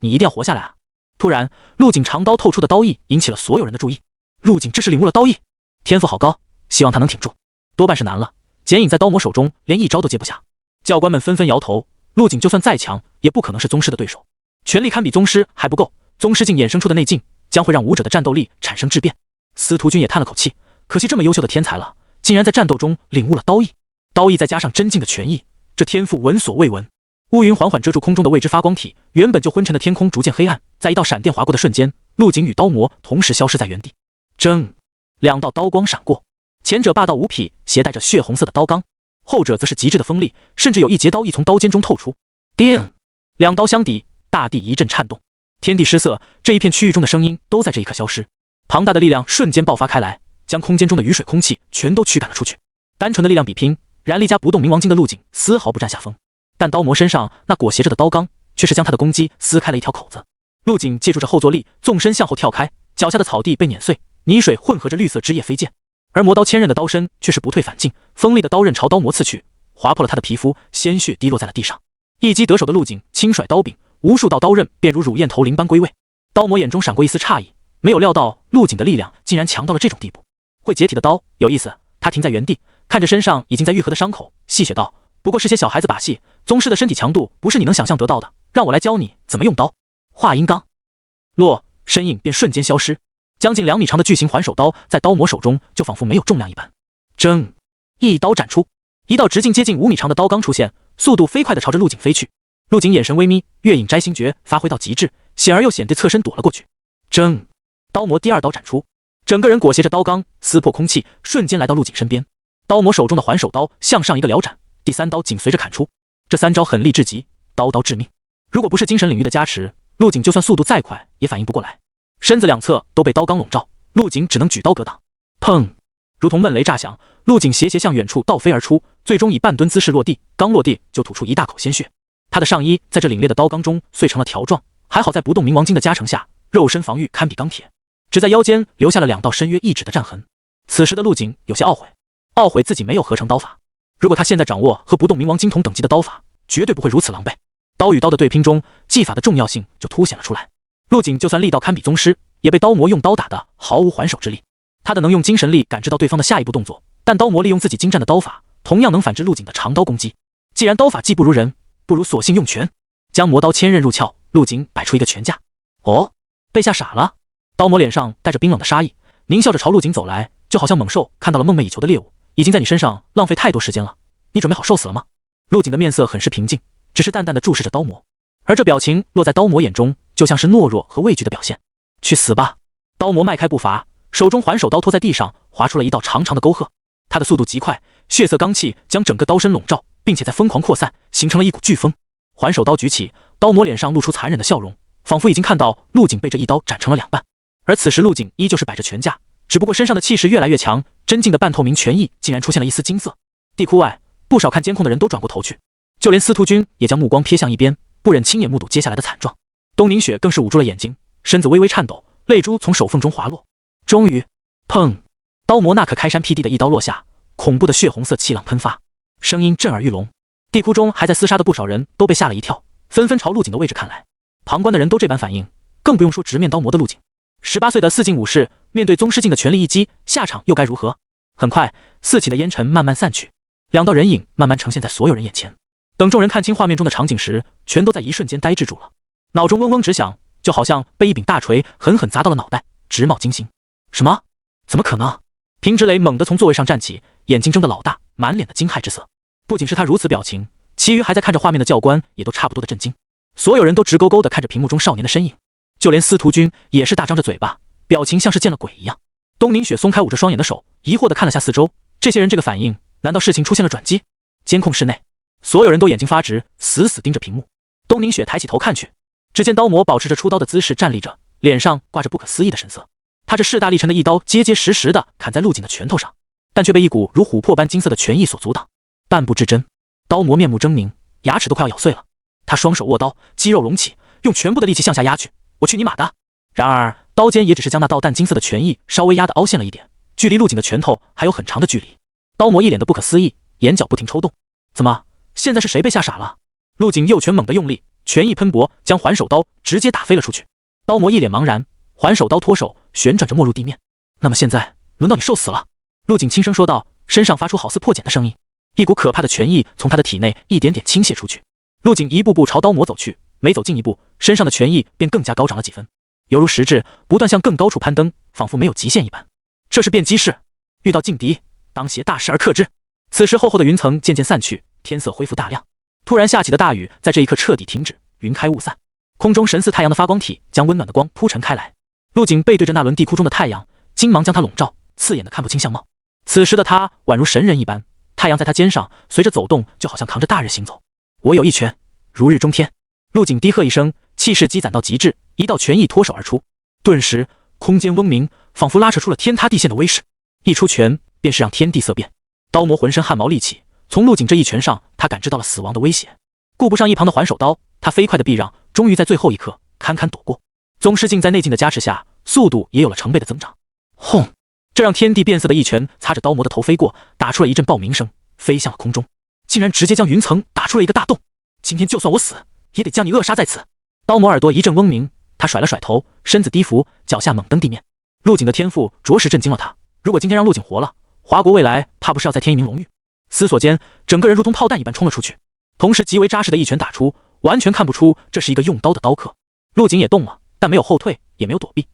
你一定要活下来啊！突然，陆景长刀透出的刀意引起了所有人的注意。陆景这是领悟了刀意，天赋好高，希望他能挺住。多半是难了，剪影在刀魔手中连一招都接不下。教官们纷纷摇头，陆景就算再强，也不可能是宗师的对手。全力堪比宗师还不够，宗师境衍生出的内劲将会让武者的战斗力产生质变。司徒军也叹了口气，可惜这么优秀的天才了，竟然在战斗中领悟了刀意。刀意再加上真境的权益，这天赋闻所未闻。乌云缓缓遮住空中的未知发光体，原本就昏沉的天空逐渐黑暗，在一道闪电划过的瞬间，陆景与刀魔同时消失在原地。铮，2道刀光闪过，前者霸道无匹，携带着血红色的刀刚，后者则是极致的锋利，甚至有一截刀意从刀尖中透出。叮，2刀相抵，大地一阵颤动，天地失色，这一片区域中的声音都在这一刻消失。庞大的力量瞬间爆发开来，将空间中的雨水空气全都驱赶了出去。单纯的力量比拼，燃力加不动明王经的陆景丝毫不占下风，但刀魔身上那裹挟着的刀刚却是将他的攻击撕开了一条口子。陆景借助着后坐力，纵身向后跳开，脚下的草地被碾碎，泥水混合着绿色汁液飞溅，而魔刀千刃的刀身却是不退反进，锋利的刀刃朝刀魔刺去，划破了他的皮肤，鲜血滴落在了地上。一击得手的陆景轻甩刀柄，无数道刀刃便如乳燕投鳞般归位。刀魔眼中闪过一丝诧异，没有料到陆景的力量竟然强到了这种地步。会解体的刀有意思，他停在原地，看着身上已经在愈合的伤口，戏谑道：“不过是些小孩子把戏，宗师的身体强度不是你能想象得到的，让我来教你怎么用刀。”话音刚落，身影便瞬间消失，将近2米长的巨型环手刀在刀魔手中就仿佛没有重量一般。铮，一刀斩出，一道直径接近5米长的刀刚出现，速度飞快地朝着陆景飞去。陆景眼神微眯，月影摘星诀发挥到极致，显而又显地侧身躲了过去。铮，刀魔第2刀斩出，整个人裹挟着刀刚撕破空气，瞬间来到陆景身边。刀魔手中的环手刀向上一个撩斩，第3刀紧随着砍出。这3招狠厉至极，刀刀致命。如果不是精神领域的加持，陆景就算速度再快，也反应不过来，身子两侧都被刀刚笼罩，陆景只能举刀格挡。砰！如同闷雷炸响，陆景斜向远处倒飞而出，最终以半蹲姿势落地，刚落地就吐出一大口鲜血。他的上衣在这凛冽的刀刚中碎成了条状，还好在不动冥王经的加成下，肉身防御堪比钢铁，只在腰间留下了2道深约1指的战痕。此时的陆景有些懊悔自己没有合成刀法。如果他现在掌握和不动冥王经同等级的刀法，绝对不会如此狼狈。刀与刀的对拼中，技法的重要性就凸显了出来。陆景就算力道堪比宗师，也被刀魔用刀打得毫无还手之力。他的能用精神力感知到对方的下一步动作，但刀魔利用自己精湛的刀法，同样能反制陆景的长刀攻击。既然刀法技不如人，不如索性用拳，将魔刀千刃入鞘。陆景摆出一个拳架。哦，被吓傻了。刀魔脸上带着冰冷的杀意，狞笑着朝陆景走来，就好像猛兽看到了梦寐以求的猎物，已经在你身上浪费太多时间了，你准备好受死了吗？陆景的面色很是平静，只是淡淡的注视着刀魔，而这表情落在刀魔眼中，就像是懦弱和畏惧的表现。去死吧！刀魔迈开步伐，手中环手刀托在地上，划出了一道长长的沟壑。他的速度极快，血色罡气将整个刀身笼罩，并且在疯狂扩散，形成了一股飓风。环手刀举起，刀魔脸上露出残忍的笑容，仿佛已经看到陆景被这一刀斩成了2半。而此时陆景依旧是摆着拳架，只不过身上的气势越来越强，真净的半透明拳翼竟然出现了一丝金色。地窟外，不少看监控的人都转过头去，就连司徒君也将目光瞥向一边，不忍亲眼目睹接下来的惨状。东宁雪更是捂住了眼睛，身子微微颤抖，泪珠从手缝中滑落。终于，砰！刀魔那可开山辟地的一刀落下，恐怖的血红色气浪喷发，声音震耳欲聋。地窟中还在厮杀的不少人都被吓了一跳，纷纷朝陆景的位置看来。旁观的人都这般反应，更不用说直面刀魔的陆景。18岁的四境武士面对宗师境的全力一击，下场又该如何？很快，四起的烟尘慢慢散去，2道人影慢慢呈现在所有人眼前。等众人看清画面中的场景时，全都在一瞬间呆滞住了，脑中嗡嗡直响，就好像被一柄大锤狠狠砸到了脑袋，直冒金星。什么？怎么可能？平之雷猛地从座位上站起，眼睛睁得老大，满脸的惊骇之色。不仅是他如此表情，其余还在看着画面的教官也都差不多的震惊。所有人都直勾勾地看着屏幕中少年的身影，就连司徒君也是大张着嘴巴，表情像是见了鬼一样。东宁雪松开捂着双眼的手，疑惑地看了下四周，这些人这个反应，难道事情出现了转机？监控室内，所有人都眼睛发直，死死盯着屏幕。东宁雪抬起头看去，只见刀魔保持着出刀的姿势站立着，脸上挂着不可思议的神色。他这势大力沉的一刀结结实实地砍在陆景的拳头上，但却被一股如琥珀般金色的拳意所阻挡。半步至真，刀魔面目狰狞，牙齿都快要咬碎了。他双手握刀，肌肉隆起，用全部的力气向下压去。我去你妈的！然而刀尖也只是将那道淡金色的拳意稍微压得凹陷了一点，距离陆景的拳头还有很长的距离。刀魔一脸的不可思议，眼角不停抽动。怎么，现在是谁被吓傻了？陆景右拳猛地用力，拳意喷薄，将环手刀直接打飞了出去。刀魔一脸茫然，环手刀脱手，旋转着没入地面。那么现在轮到你受死了。陆景轻声说道，身上发出好似破茧的声音，一股可怕的拳意从他的体内一点点倾泻出去。陆景一步步朝刀魔走去，每走近一步，身上的拳意便更加高涨了几分，犹如实质不断向更高处攀登，仿佛没有极限一般。这是变机式，遇到劲敌，当携大势而克之。此时厚厚的云层渐渐散去，天色恢复大亮。突然下起的大雨在这一刻彻底停止，云开雾散，空中神似太阳的发光体将温暖的光铺陈开来。陆景背对着那轮地窟中的太阳，金芒将他笼罩，刺眼的看不清相貌。此时的他宛如神人一般，太阳在他肩上随着走动，就好像扛着大日行走。我有一拳，如日中天。陆景低喝一声，气势积攒到极致，一道拳意脱手而出，顿时空间嗡鸣，仿佛拉扯出了天塌地陷的威势。一出拳便是让天地色变。刀魔浑身汗毛立起，从陆景这一拳上，他感知到了死亡的威胁。顾不上一旁的环手刀，他飞快的避让，终于在最后一刻堪堪躲过。宗师境在内劲的加持下，速度也有了成倍的增长。轰！这让天地变色的一拳擦着刀魔的头飞过，打出了一阵爆鸣声，飞向了空中，竟然直接将云层打出了一个大洞。今天就算我死，也得将你扼杀在此。刀魔耳朵一阵嗡鸣，他甩了甩头，身子低伏，脚下猛蹬地面。陆景的天赋着实震惊了他，如果今天让陆景活了，华国未来怕不是要再添一名荣誉。思索间，整个人如同炮弹一般冲了出去，同时极为扎实的一拳打出，完全看不出这是一个用刀的刀客。陆景也动了，但没有后退，也没有躲避，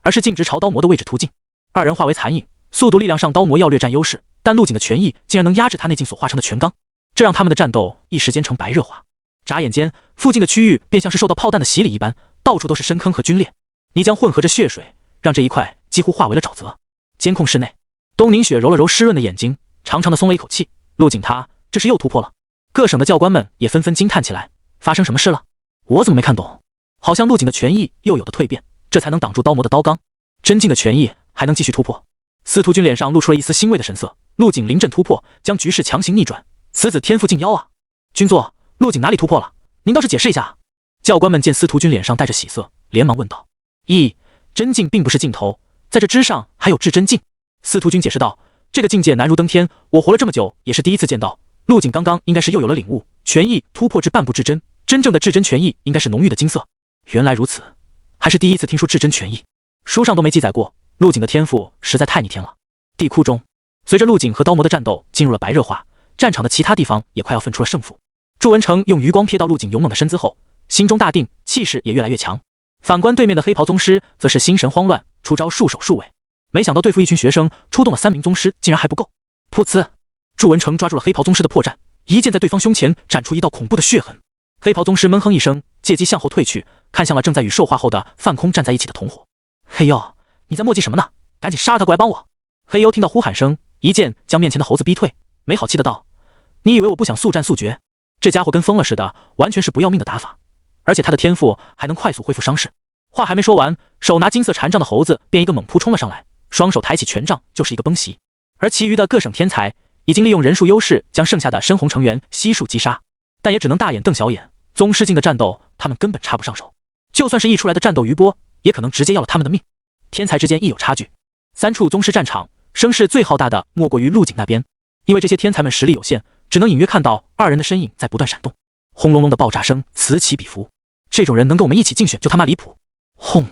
而是径直朝刀魔的位置突进。二人化为残影，速度力量上刀魔要略占优势，但陆景的拳意竟然能压制他内劲所化成的拳罡，这让他们的战斗一时间成白热化。眨眼间，附近的区域便像是受到炮弹的洗礼一般，到处都是深坑和皲裂，泥浆混合着血水，让这一块几乎化为了沼泽。监控室内，东宁雪揉了揉湿润的眼睛，长长的松了一口气。陆景他这是又突破了。各省的教官们也纷纷惊叹起来，发生什么事了？我怎么没看懂？好像陆景的权益又有的蜕变，这才能挡住刀魔的刀罡。真境的权益还能继续突破。司徒君脸上露出了一丝欣慰的神色，陆景临阵突破，将局势强行逆转，此子天赋近妖啊！君座，陆景哪里突破了？您倒是解释一下啊！教官们见司徒君脸上带着喜色，连忙问道：“真境并不是尽头，在这之上还有至真境。”司徒君解释道：“这个境界难如登天，我活了这么久也是第一次见到。陆景刚刚应该是又有了领悟，权益突破至半步至真，真正的至真权益应该是浓郁的金色。原来如此，还是第一次听说至真权益，书上都没记载过。陆景的天赋实在太逆天了。”地窟中，随着陆景和刀魔的战斗进入了白热化，战场的其他地方也快要分出了胜负。祝文成用余光瞥到陆景勇猛的身姿后，心中大定，气势也越来越强。反观对面的黑袍宗师，则是心神慌乱，出招束手束尾。没想到对付一群学生，出动了3名宗师，竟然还不够。噗呲！祝文成抓住了黑袍宗师的破绽，一剑在对方胸前斩出一道恐怖的血痕。黑袍宗师闷哼一声，借机向后退去，看向了正在与兽化后的范空站在一起的同伙。黑幽，你在墨迹什么呢？赶紧杀了他过来帮我！黑幽听到呼喊声，一剑将面前的猴子逼退，没好气的道：“你以为我不想速战速决？这家伙跟疯了似的，完全是不要命的打法，而且他的天赋还能快速恢复伤势。”话还没说完，手拿金色禅杖的猴子便一个猛扑冲了上来，双手抬起权杖就是一个崩袭。而其余的各省天才已经利用人数优势将剩下的深红成员悉数击杀，但也只能大眼瞪小眼。宗师境的战斗，他们根本插不上手，就算是溢出来的战斗余波，也可能直接要了他们的命。天才之间亦有差距，3处宗师战场，声势最浩大的莫过于陆景那边，因为这些天才们实力有限，只能隐约看到2人的身影在不断闪动。轰隆隆的爆炸声此起彼伏，这种人能跟我们一起竞选就他妈离谱！轰！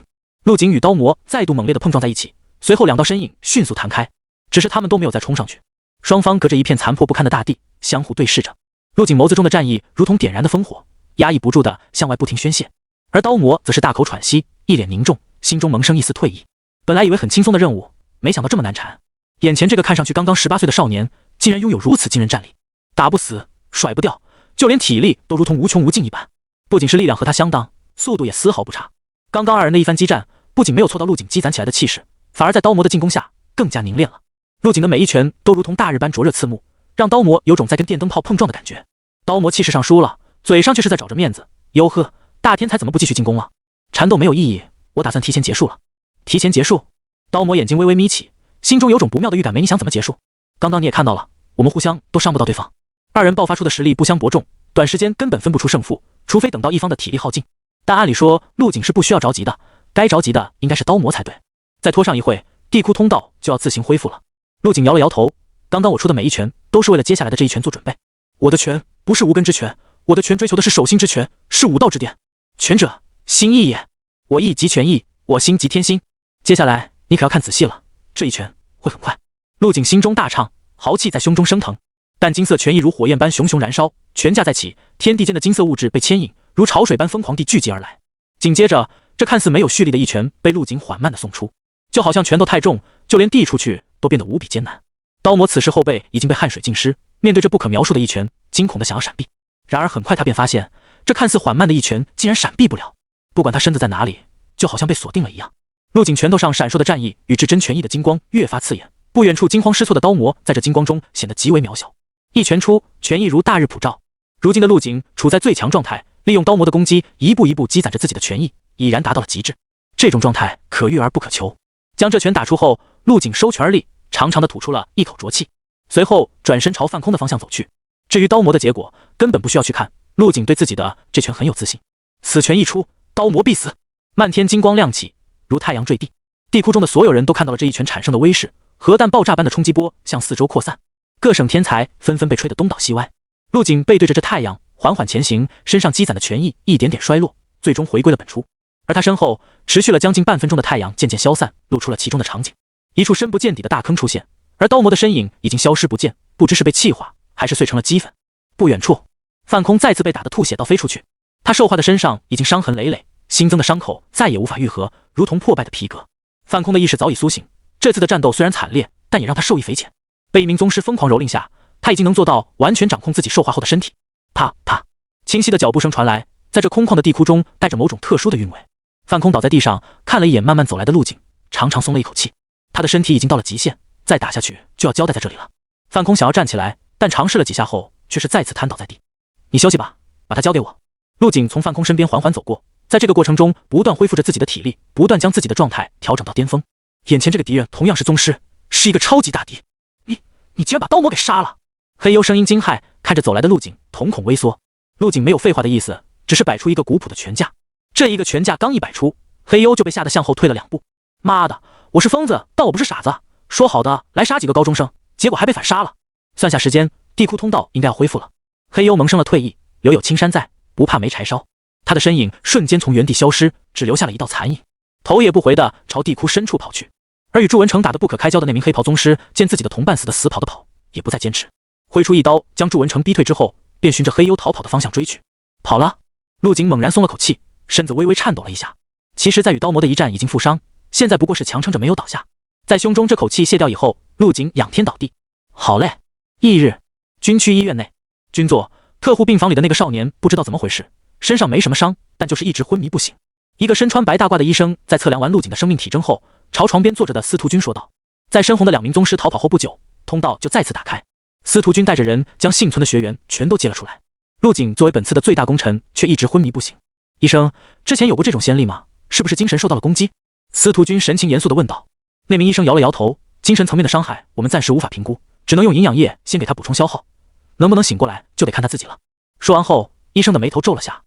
陆景与刀魔再度猛烈的碰撞在一起，随后2道身影迅速弹开，只是他们都没有再冲上去。双方隔着一片残破不堪的大地，相互对视着。陆景眸子中的战意如同点燃的烽火，压抑不住的向外不停宣泄，而刀魔则是大口喘息，一脸凝重，心中萌生一丝退意。本来以为很轻松的任务，没想到这么难缠。眼前这个看上去刚刚18岁的少年，竟然拥有如此惊人战力，打不死，甩不掉，就连体力都如同无穷无尽一般。不仅是力量和他相当，速度也丝毫不差。刚刚2人的一番激战，不仅没有挫到陆景积攒起来的气势，反而在刀魔的进攻下更加凝练了。陆景的每一拳都如同大日般灼热刺目，让刀魔有种在跟电灯泡碰撞的感觉。刀魔气势上输了，嘴上却是在找着面子。哟呵，大天才怎么不继续进攻了？缠斗没有意义，我打算提前结束了。提前结束？刀魔眼睛微微眯起，心中有种不妙的预感。没你想怎么结束？刚刚你也看到了，我们互相都伤不到对方，2人爆发出的实力不相伯仲，短时间根本分不出胜负，除非等到一方的体力耗尽。但按理说陆景是不需要着急的，该着急的应该是刀魔才对。再拖上一会，地窟通道就要自行恢复了。陆景摇了摇头，刚刚我出的每一拳都是为了接下来的这一拳做准备。我的拳不是无根之拳，我的拳追求的是守心之拳，是武道之巅。拳者，心意也。我意即拳意，我心即天心。接下来你可要看仔细了，这一拳会很快。陆景心中大畅，豪气在胸中升腾。但金色拳意如火焰般熊熊燃烧，拳架再起，天地间的金色物质被牵引，如潮水般疯狂地聚集而来。紧接着，这看似没有蓄力的一拳被陆景缓慢地送出，就好像拳头太重，就连递出去都变得无比艰难。刀魔此时后背已经被汗水浸湿，面对这不可描述的一拳，惊恐地想要闪避。然而很快他便发现，这看似缓慢的一拳竟然闪避不了。不管他身子在哪里，就好像被锁定了一样。陆景拳头上闪烁的战意与至真拳意的金光越发刺眼，不远处惊慌失措的刀魔在这金光中显得极为渺小。一拳出，拳意如大日普照。如今的陆景处在最强状态，利用刀魔的攻击，一步一步积攒着自己的拳意，已然达到了极致。这种状态可遇而不可求。将这拳打出后，陆景收拳而立，长长的吐出了一口浊气，随后转身朝范空的方向走去。至于刀魔的结果，根本不需要去看，陆景对自己的这拳很有自信。此拳一出，刀魔必死。漫天金光亮起，如太阳坠地。地窟中的所有人都看到了这一拳产生的威势，核弹爆炸般的冲击波向四周扩散，各省天才纷纷被吹得东倒西歪。陆景背对着这太阳缓缓前行，身上积攒的拳意一点点衰落，最终回归了本初。而他身后持续了将近半分钟的太阳渐渐消散，露出了其中的场景。一处深不见底的大坑出现，而刀魔的身影已经消失不见，不知是被气化还是碎成了齑粉。不远处，范空再次被打得吐血倒飞出去，他兽化的身上已经伤痕累累，新增的伤口再也无法愈合，如同破败的皮革。范空的意识早已苏醒，这次的战斗虽然惨烈，但也让他受益匪浅。被一名宗师疯狂蹂躏下，他已经能做到完全掌控自己兽化后的身体。啪啪，清晰的脚步声传来，在这空旷的地窟中带着某种特殊的韵味。范空倒在地上，看了一眼慢慢走来的陆景，长长松了一口气。他的身体已经到了极限，再打下去就要交代在这里了。范空想要站起来，但尝试了几下后，却是再次瘫倒在地。你休息吧，把他交给我。陆景从范空身边缓缓走过，在这个过程中不断恢复着自己的体力，不断将自己的状态调整到巅峰。眼前这个敌人同样是宗师，是一个超级大敌。你竟然把刀魔给杀了！黑幽声音惊骇，看着走来的陆景，瞳孔微缩。陆景没有废话的意思，只是摆出一个古朴的拳架。这一个拳架刚一摆出，黑幽就被吓得向后退了2步。妈的，我是疯子，但我不是傻子。说好的来杀几个高中生，结果还被反杀了。算下时间，地库通道应该要恢复了。黑幽萌生了退意，留有青山在，不怕没柴烧。他的身影瞬间从原地消失，只留下了一道残影，头也不回地朝地库深处跑去。而与祝文成打得不可开交的那名黑袍宗师，见自己的同伴死得死跑的跑，也不再坚持，挥出一刀将祝文成逼退之后，便循着黑幽逃跑的方向追去。跑了！陆景猛然松了口气，身子微微颤抖了一下。其实在与刀魔的一战已经负伤，现在不过是强撑着没有倒下。在胸中这口气泄掉以后，陆景仰天倒地。好嘞。翌日，军区医院内，军座特护病房里的那个少年不知道怎么回事，身上没什么伤，但就是一直昏迷不醒。一个身穿白大褂的医生在测量完陆景的生命体征后，朝床边坐着的司徒军说道：“在深红的2名宗师逃跑后不久，通道就再次打开。”司徒军带着人将幸存的学员全都接了出来。陆景作为本次的最大功臣，却一直昏迷不醒。医生，之前有过这种先例吗？是不是精神受到了攻击？司徒军神情严肃地问道。那名医生摇了摇头，精神层面的伤害我们暂时无法评估，只能用营养液先给他补充消耗，能不能醒过来就得看他自己了。说完后，医生的眉头皱了下。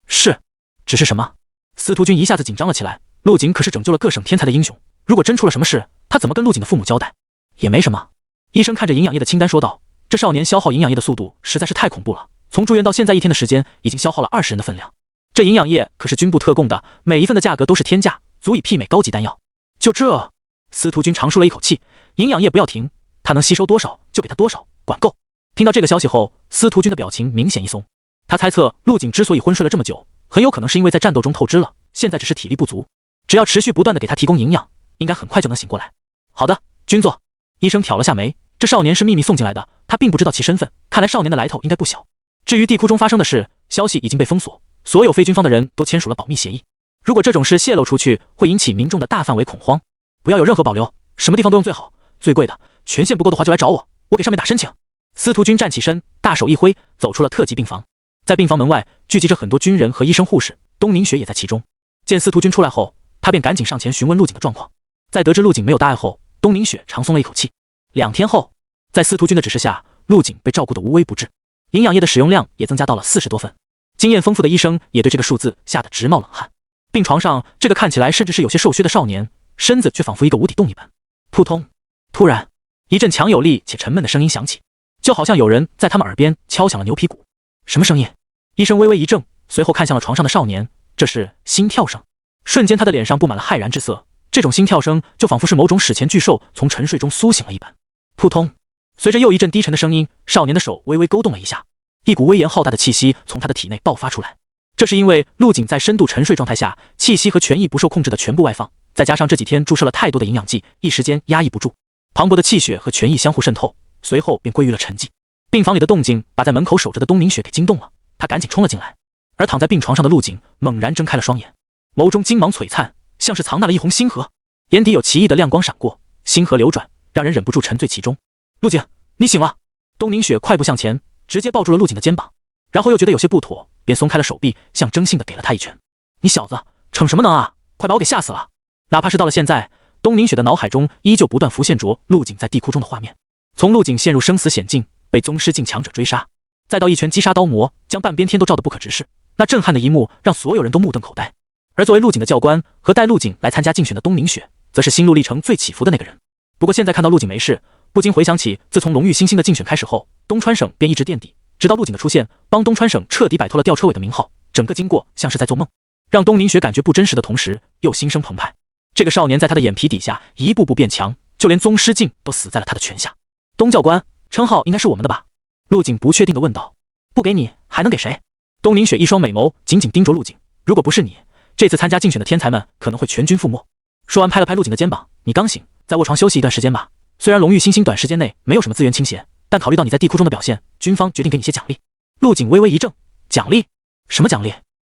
是，只是什么？司徒军一下子紧张了起来。陆景可是拯救了各省天才的英雄，如果真出了什么事，他怎么跟陆景的父母交代？也没什么。医生看着营养液的清单说道：“这少年消耗营养液的速度实在是太恐怖了，从住院到现在1天的时间，已经消耗了20人的分量。这营养液可是军部特供的，每一份的价格都是天价，足以媲美高级丹药。”就这，司徒军长舒了一口气，营养液不要停，他能吸收多少就给他多少，管够。听到这个消息后，司徒军的表情明显一松。他猜测陆景之所以昏睡了这么久，很有可能是因为在战斗中透支了，现在只是体力不足，只要持续不断的给他提供营养，应该很快就能醒过来。好的，军座。医生挑了下眉，这少年是秘密送进来的，他并不知道其身份，看来少年的来头应该不小。至于地库中发生的事，消息已经被封锁，所有非军方的人都签署了保密协议。如果这种事泄露出去，会引起民众的大范围恐慌，不要有任何保留，什么地方都用最好、最贵的，权限不够的话就来找我，我给上面打申请。司徒军站起身，大手一挥，走出了特级病房。在病房门外聚集着很多军人和医生护士，东宁雪也在其中。见司徒军出来后，他便赶紧上前询问陆景的状况。在得知陆景没有大碍后，东宁雪长松了一口气。2天后，在司徒军的指示下，陆景被照顾得无微不至，营养液的使用量也增加到了40多份。经验丰富的医生也对这个数字吓得直冒冷汗。病床上这个看起来甚至是有些瘦削的少年，身子却仿佛一个无底洞一般。扑通！突然，一阵强有力且沉闷的声音响起，就好像有人在他们耳边敲响了牛皮鼓。什么声音？医生微微一怔，随后看向了床上的少年，这是心跳声。瞬间他的脸上布满了骇然之色，这种心跳声就仿佛是某种史前巨兽从沉睡中苏醒了一般。扑通！随着又一阵低沉的声音，少年的手微微勾动了一下，一股威严浩大的气息从他的体内爆发出来。这是因为陆景在深度沉睡状态下，气息和泉液不受控制的全部外放，再加上这几天注射了太多的营养剂，一时间压抑不住，磅礴的气血和泉液相互渗透，随后便归于了沉寂。病房里的动静把在门口守着的东明雪给惊动了，他赶紧冲了进来。而躺在病床上的陆景猛然睁开了双眼，眸中金芒璀璨，像是藏纳了一泓星河，眼底有奇异的亮光闪过，星河流转，让人忍不住沉醉其中。陆景，你醒了！东宁雪快步向前，直接抱住了陆景的肩膀，然后又觉得有些不妥，便松开了手臂，象征性的给了他一拳。你小子逞什么能啊，快把我给吓死了！哪怕是到了现在，东宁雪的脑海中依旧不断浮现着陆景在地窟中的画面，从陆景陷入生死险境，被宗师境强者追杀，再到一拳击杀刀魔，将半边天都照得不可直视，那震撼的一幕让所有人都目瞪口呆。而作为陆景的教官和带陆景来参加竞选的东宁雪，则是心路历程最起伏的那个人。不过现在看到陆景没事，不禁回想起自从龙玉星星的竞选开始后，东川省便一直垫底，直到陆景的出现，帮东川省彻底摆脱了吊车尾的名号。整个经过像是在做梦，让东宁雪感觉不真实的同时，又心生澎湃。这个少年在他的眼皮底下一步步变强，就连宗师境都死在了他的拳下。东教官，称号应该是我们的吧？陆景不确定地问道。不给你，还能给谁？东宁雪一双美眸紧紧盯着陆景，如果不是你，这次参加竞选的天才们可能会全军覆没。说完拍了拍陆景的肩膀，你刚醒，在卧床休息一段时间吧。虽然龙玉星星短时间内没有什么资源倾斜，但考虑到你在地窟中的表现，军方决定给你些奖励。陆景微微一怔，奖励？什么奖励？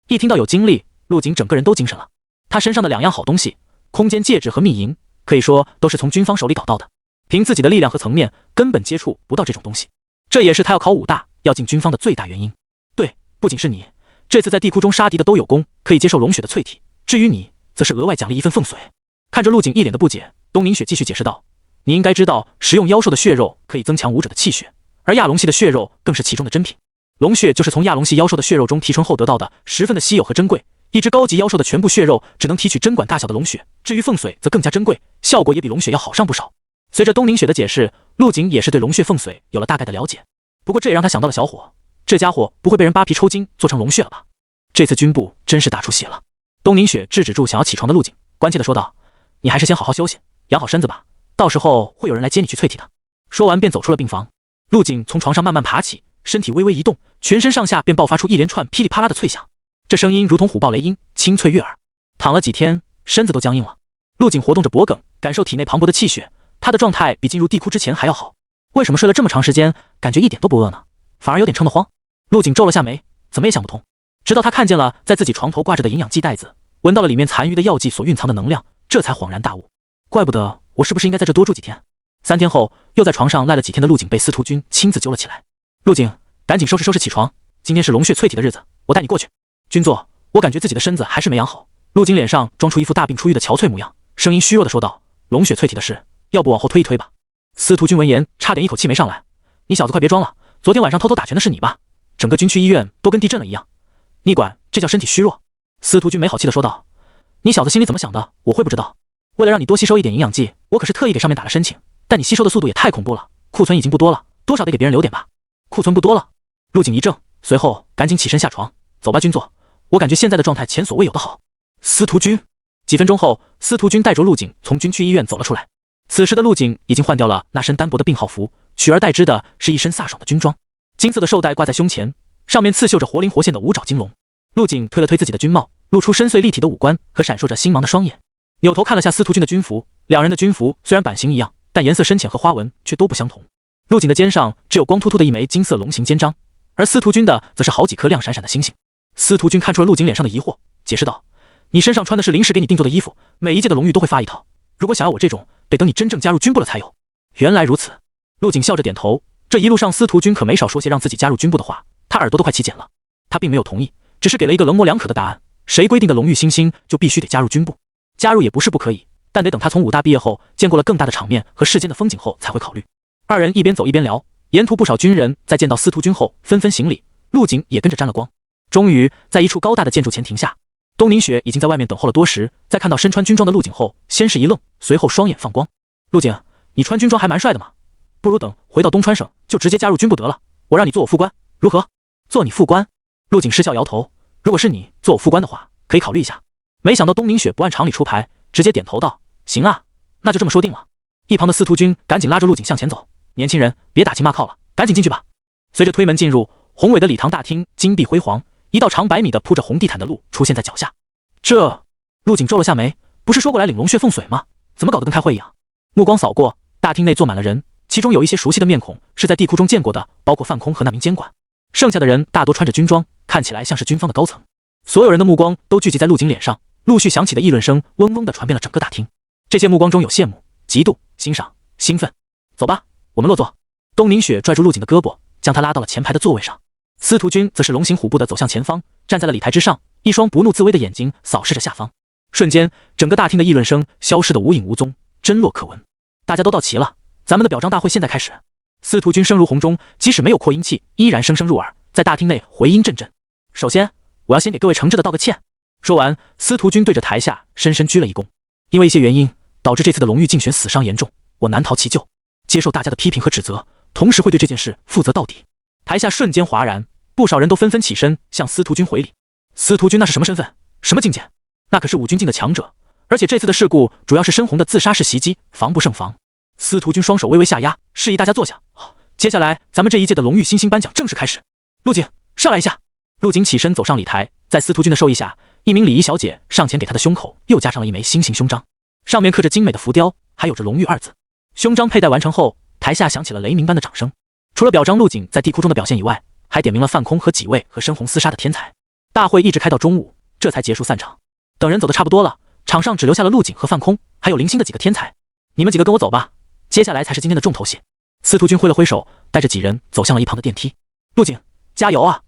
一听到有经历，陆景整个人都精神了。他身上的2样好东西，空间戒指和秘银，可以说都是从军方手里搞到的。凭自己的力量和层面，根本接触不到这种东西。这也是他要考武大，要进军方的最大原因。对，不仅是你，这次在地窟中杀敌的都有功，可以接受龙血的淬体，至于你，则是额外奖励1份凤髓。看着陆景一脸的不解，东宁雪继续解释道：“你应该知道，食用妖兽的血肉可以增强武者的气血，而亚龙系的血肉更是其中的珍品。龙血就是从亚龙系妖兽的血肉中提纯后得到的，十分的稀有和珍贵。一只高级妖兽的全部血肉只能提取针管大小的龙血，至于凤髓则更加珍贵，效果也比龙血要好上不少。”随着东宁雪的解释，陆景也是对龙血凤髓有了大概的了解。不过这也让他想到了小伙，这家伙不会被人扒皮抽筋做成龙血了吧？这次军部真是打出血了。东宁雪制止住想要起床的陆景，关切地说道：“你还是先好好休息，养好身子吧，到时候会有人来接你去淬体的。”说完便走出了病房。陆景从床上慢慢爬起，身体微微一动，全身上下便爆发出一连串噼里啪啦的脆响，这声音如同虎豹雷音，清脆悦耳。躺了几天，身子都僵硬了。陆景活动着脖颈，感受体内磅礴的气血，他的状态比进入地窟之前还要好。为什么睡了这么长时间，感觉一点都不饿呢？反而有点撑得慌。陆景皱了下眉，怎么也想不通。直到他看见了在自己床头挂着的营养剂袋子，闻到了里面残余的药剂所蕴藏的能量，这才恍然大悟。怪不得我是不是应该在这多住几天？3天后，又在床上赖了几天的陆景被司徒君亲自揪了起来。陆景，赶紧收拾收拾起床，今天是龙血淬体的日子，我带你过去。君座，我感觉自己的身子还是没养好。陆景脸上装出一副大病初愈的憔悴模样，声音虚弱地说道：“龙血淬体的事，要不往后推一推吧？”司徒君闻言，差点一口气没上来。你小子快别装了，昨天晚上偷偷打拳的是你吧？整个军区医院都跟地震了一样，你管这叫身体虚弱？司徒君没好气地说道：“你小子心里怎么想的，我会不知道。为了让你多吸收一点营养剂，我可是特意给上面打了申请，但你吸收的速度也太恐怖了，库存已经不多了，多少得给别人留点吧。”库存不多了。陆景一怔，随后赶紧起身下床，走吧，君座，我感觉现在的状态前所未有的好。司徒君。几分钟后，司徒君带着陆景从军区医院走了出来。此时的陆景已经换掉了那身单薄的病号服，取而代之的是一身飒爽的军装，金色的绶带挂在胸前，上面刺绣着活灵活现的五爪金龙。陆景推了推自己的军帽，露出深邃立体的五官和闪烁着星芒的双眼，扭头看了下司徒君的军服，两人的军服虽然版型一样，但颜色深浅和花纹却都不相同。陆景的肩上只有光秃秃的一枚金色龙形肩章，而司徒君的则是好几颗亮闪闪的星星。司徒君看出了陆景脸上的疑惑，解释道：“你身上穿的是临时给你定做的衣服，每一届的荣誉都会发一套，如果想要我这种，得等你真正加入军部了才有。”原来如此。陆景笑着点头，这一路上司徒君可没少说些让自己加入军部的话，他耳朵都快起茧了。他并没有同意，只是给了一个棱模两可的答案：谁规定的荣誉星星就必须得加入军部？加入也不是不可以，但得等他从武大毕业后，见过了更大的场面和世间的风景后才会考虑。二人一边走一边聊，沿途不少军人在见到司徒君后纷纷行礼，陆景也跟着沾了光。终于在一处高大的建筑前停下，东宁雪已经在外面等候了多时，在看到身穿军装的陆景后，先是一愣，随后双眼放光。陆景，你穿军装还蛮帅的嘛，不如等回到东川省就直接加入军部得了，我让你做我副官，如何？做你副官？陆景失笑摇头，如果是你做我副官的话，可以考虑一下。没想到东宁雪不按常理出牌，直接点头道：“行啊，那就这么说定了。”一旁的司徒君赶紧拉着陆景向前走，年轻人别打情骂俏了，赶紧进去吧。随着推门进入，宏伟的礼堂大厅金碧辉煌，一道长100米的铺着红地毯的路出现在脚下。这……陆景皱了下眉，不是说过来领龙血凤髓吗？怎么搞得跟开会一样？目光扫过，大厅内坐满了人，其中有一些熟悉的面孔，是在地窟中见过的，包括范空和那名监管。剩下的人大多穿着军装，看起来像是军方的高层。所有人的目光都聚集在陆景脸上，陆续响起的议论声嗡嗡地传遍了整个大厅。这些目光中有羡慕、嫉妒、欣赏、兴奋。走吧，我们落座。东宁雪拽住陆景的胳膊，将他拉到了前排的座位上。司徒君则是龙行虎步地走向前方，站在了礼台之上，一双不怒自威的眼睛扫视着下方。瞬间，整个大厅的议论声消失得无影无踪，真落可闻。大家都到齐了，咱们的表彰大会现在开始。司徒君声如洪钟，即使没有扩音器，依然声声入耳，在大厅内回音阵阵。首先，我要先给各位诚挚地道个歉。说完，司徒君对着台下深深鞠了一躬。因为一些原因，导致这次的荣誉竞选死伤严重，我难逃其咎，接受大家的批评和指责，同时会对这件事负责到底。台下瞬间哗然，不少人都纷纷起身向司徒君回礼。司徒君那是什么身份？什么境界？那可是武军境的强者，而且这次的事故主要是深红的自杀式袭击，防不胜防。司徒君双手微微下压，示意大家坐下。好，接下来咱们这一届的荣誉星星颁奖正式开始。陆景，上来一下。陆景起身走上礼台，在司徒君的授意下，一名礼仪小姐上前给他的胸口又加上了一枚星星胸章，上面刻着精美的浮雕，还有着荣誉2字。胸章佩戴完成后，台下响起了雷鸣般的掌声。除了表彰陆景在地窟中的表现以外，还点名了范空和几位和深红厮杀的天才。大会一直开到中午，这才结束散场。等人走的差不多了，场上只留下了陆景和范空，还有零星的几个天才。你们几个跟我走吧，接下来才是今天的重头戏。司徒君挥了挥手，带着几人走向了一旁的电梯。陆景，加油啊！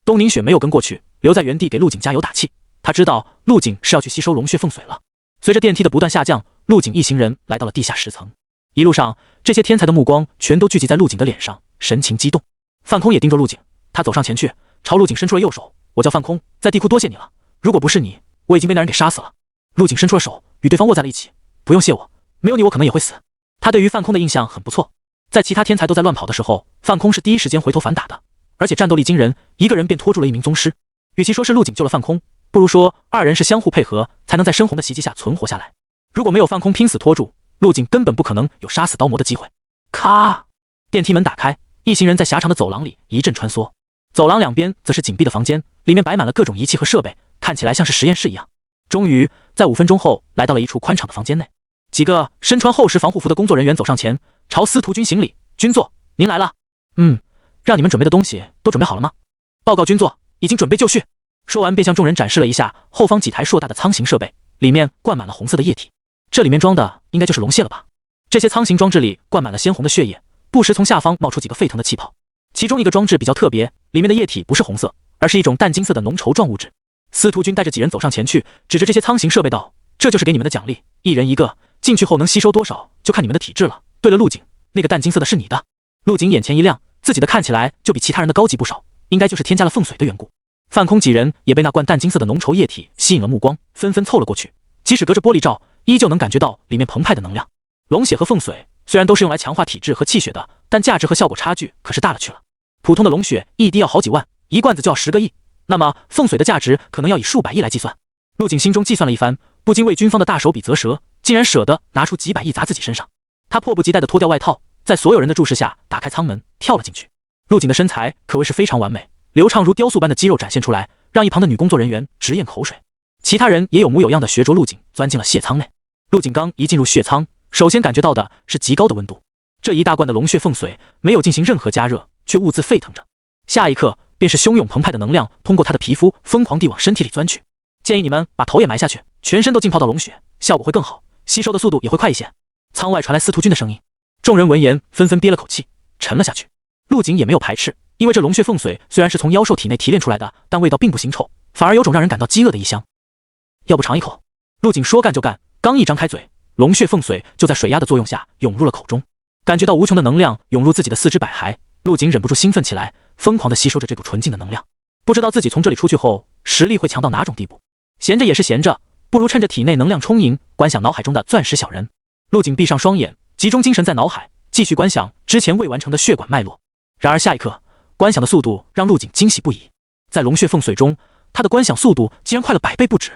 东宁雪没有跟过去，留在原地给陆景加油打气。他知道陆景是要去吸收龙血凤髓了。随着电梯的不断下降，陆景一行人来到了地下10层。一路上，这些天才的目光全都聚集在陆景的脸上，神情激动。范空也盯着陆景，他走上前去，朝陆景伸出了右手：“我叫范空，在地库多谢你了。如果不是你，我已经被那人给杀死了。”陆景伸出了手，与对方握在了一起：“不用谢我，没有你我可能也会死。”他对于范空的印象很不错，在其他天才都在乱跑的时候，范空是第一时间回头反打的，而且战斗力惊人，一个人便拖住了一名宗师。与其说是陆景救了范空，不如说二人是相互配合，才能在深红的袭击下存活下来。如果没有范空拼死拖住，陆景根本不可能有杀死刀魔的机会。咔！电梯门打开，一行人在狭长的走廊里一阵穿梭。走廊两边则是紧闭的房间，里面摆满了各种仪器和设备，看起来像是实验室一样。终于在5分钟后，来到了一处宽敞的房间内。几个身穿厚实防护服的工作人员走上前，朝司徒君行礼：“君座，您来了。让你们准备的东西都准备好了吗？”“报告君座，已经准备就绪。”说完便向众人展示了一下后方几台硕大的舱型设备，里面灌满了红色的液体。这里面装的应该就是龙血了吧？这些舱型装置里灌满了鲜红的血液，不时从下方冒出几个沸腾的气泡。其中一个装置比较特别，里面的液体不是红色，而是一种淡金色的浓稠状物质。司徒君带着几人走上前去，指着这些舱型设备道：“这就是给你们的奖励，一人一个，进去后能吸收多少就看你们的体质了。对了，陆景，那个淡金色的是你的。”陆景眼前一亮，自己的看起来就比其他人的高级不少，应该就是添加了凤髓的缘故。范空几人也被那灌淡金色的浓稠液体吸引了目光，纷纷凑了过去。即使隔着玻璃罩，依旧能感觉到里面澎湃的能量。龙血和凤髓虽然都是用来强化体质和气血的，但价值和效果差距可是大了去了。普通的龙血一滴要好几万，一罐子就要10个亿，那么凤髓的价值可能要以数百亿来计算。陆景心中计算了一番，不禁为军方的大手笔啧舌，竟然舍得拿出几百亿砸自己身上。他迫不及待地脱掉外套，在所有人的注视下打开舱门跳了进去。陆景的身材可谓是非常完美，流畅如雕塑般的肌肉展现出来，让一旁的女工作人员直咽口水。其他人也有模有样的学着陆景钻进了血舱内。陆景刚一进入血舱，首先感觉到的是极高的温度。这一大罐的龙血凤髓没有进行任何加热，却兀自沸腾着。下一刻便是汹涌澎湃的能量通过他的皮肤疯狂地往身体里钻去。建议你们把头也埋下去，全身都浸泡到龙血，效果会更好，吸收的速度也会快一些。舱外传来司徒君的声音。众人闻言纷纷憋了口气，沉了下去。陆景也没有排斥，因为这龙血凤髓虽然是从妖兽体内提炼出来的，但味道并不腥臭，反而有种让人感到饥饿的异香。要不尝一口？陆景说干就干，刚一张开嘴，龙血凤髓就在水压的作用下涌入了口中。感觉到无穷的能量涌入自己的四肢百骸，陆景忍不住兴奋起来，疯狂地吸收着这股纯净的能量。不知道自己从这里出去后，实力会强到哪种地步。闲着也是闲着，不如趁着体内能量充盈，观想脑海中的钻石小人。陆景闭上双眼，集中精神在脑海，继续观想之前未完成的血管脉络。然而下一刻，观想的速度让陆景惊喜不已。在龙血凤髓中，他的观想速度竟然快了100倍不止。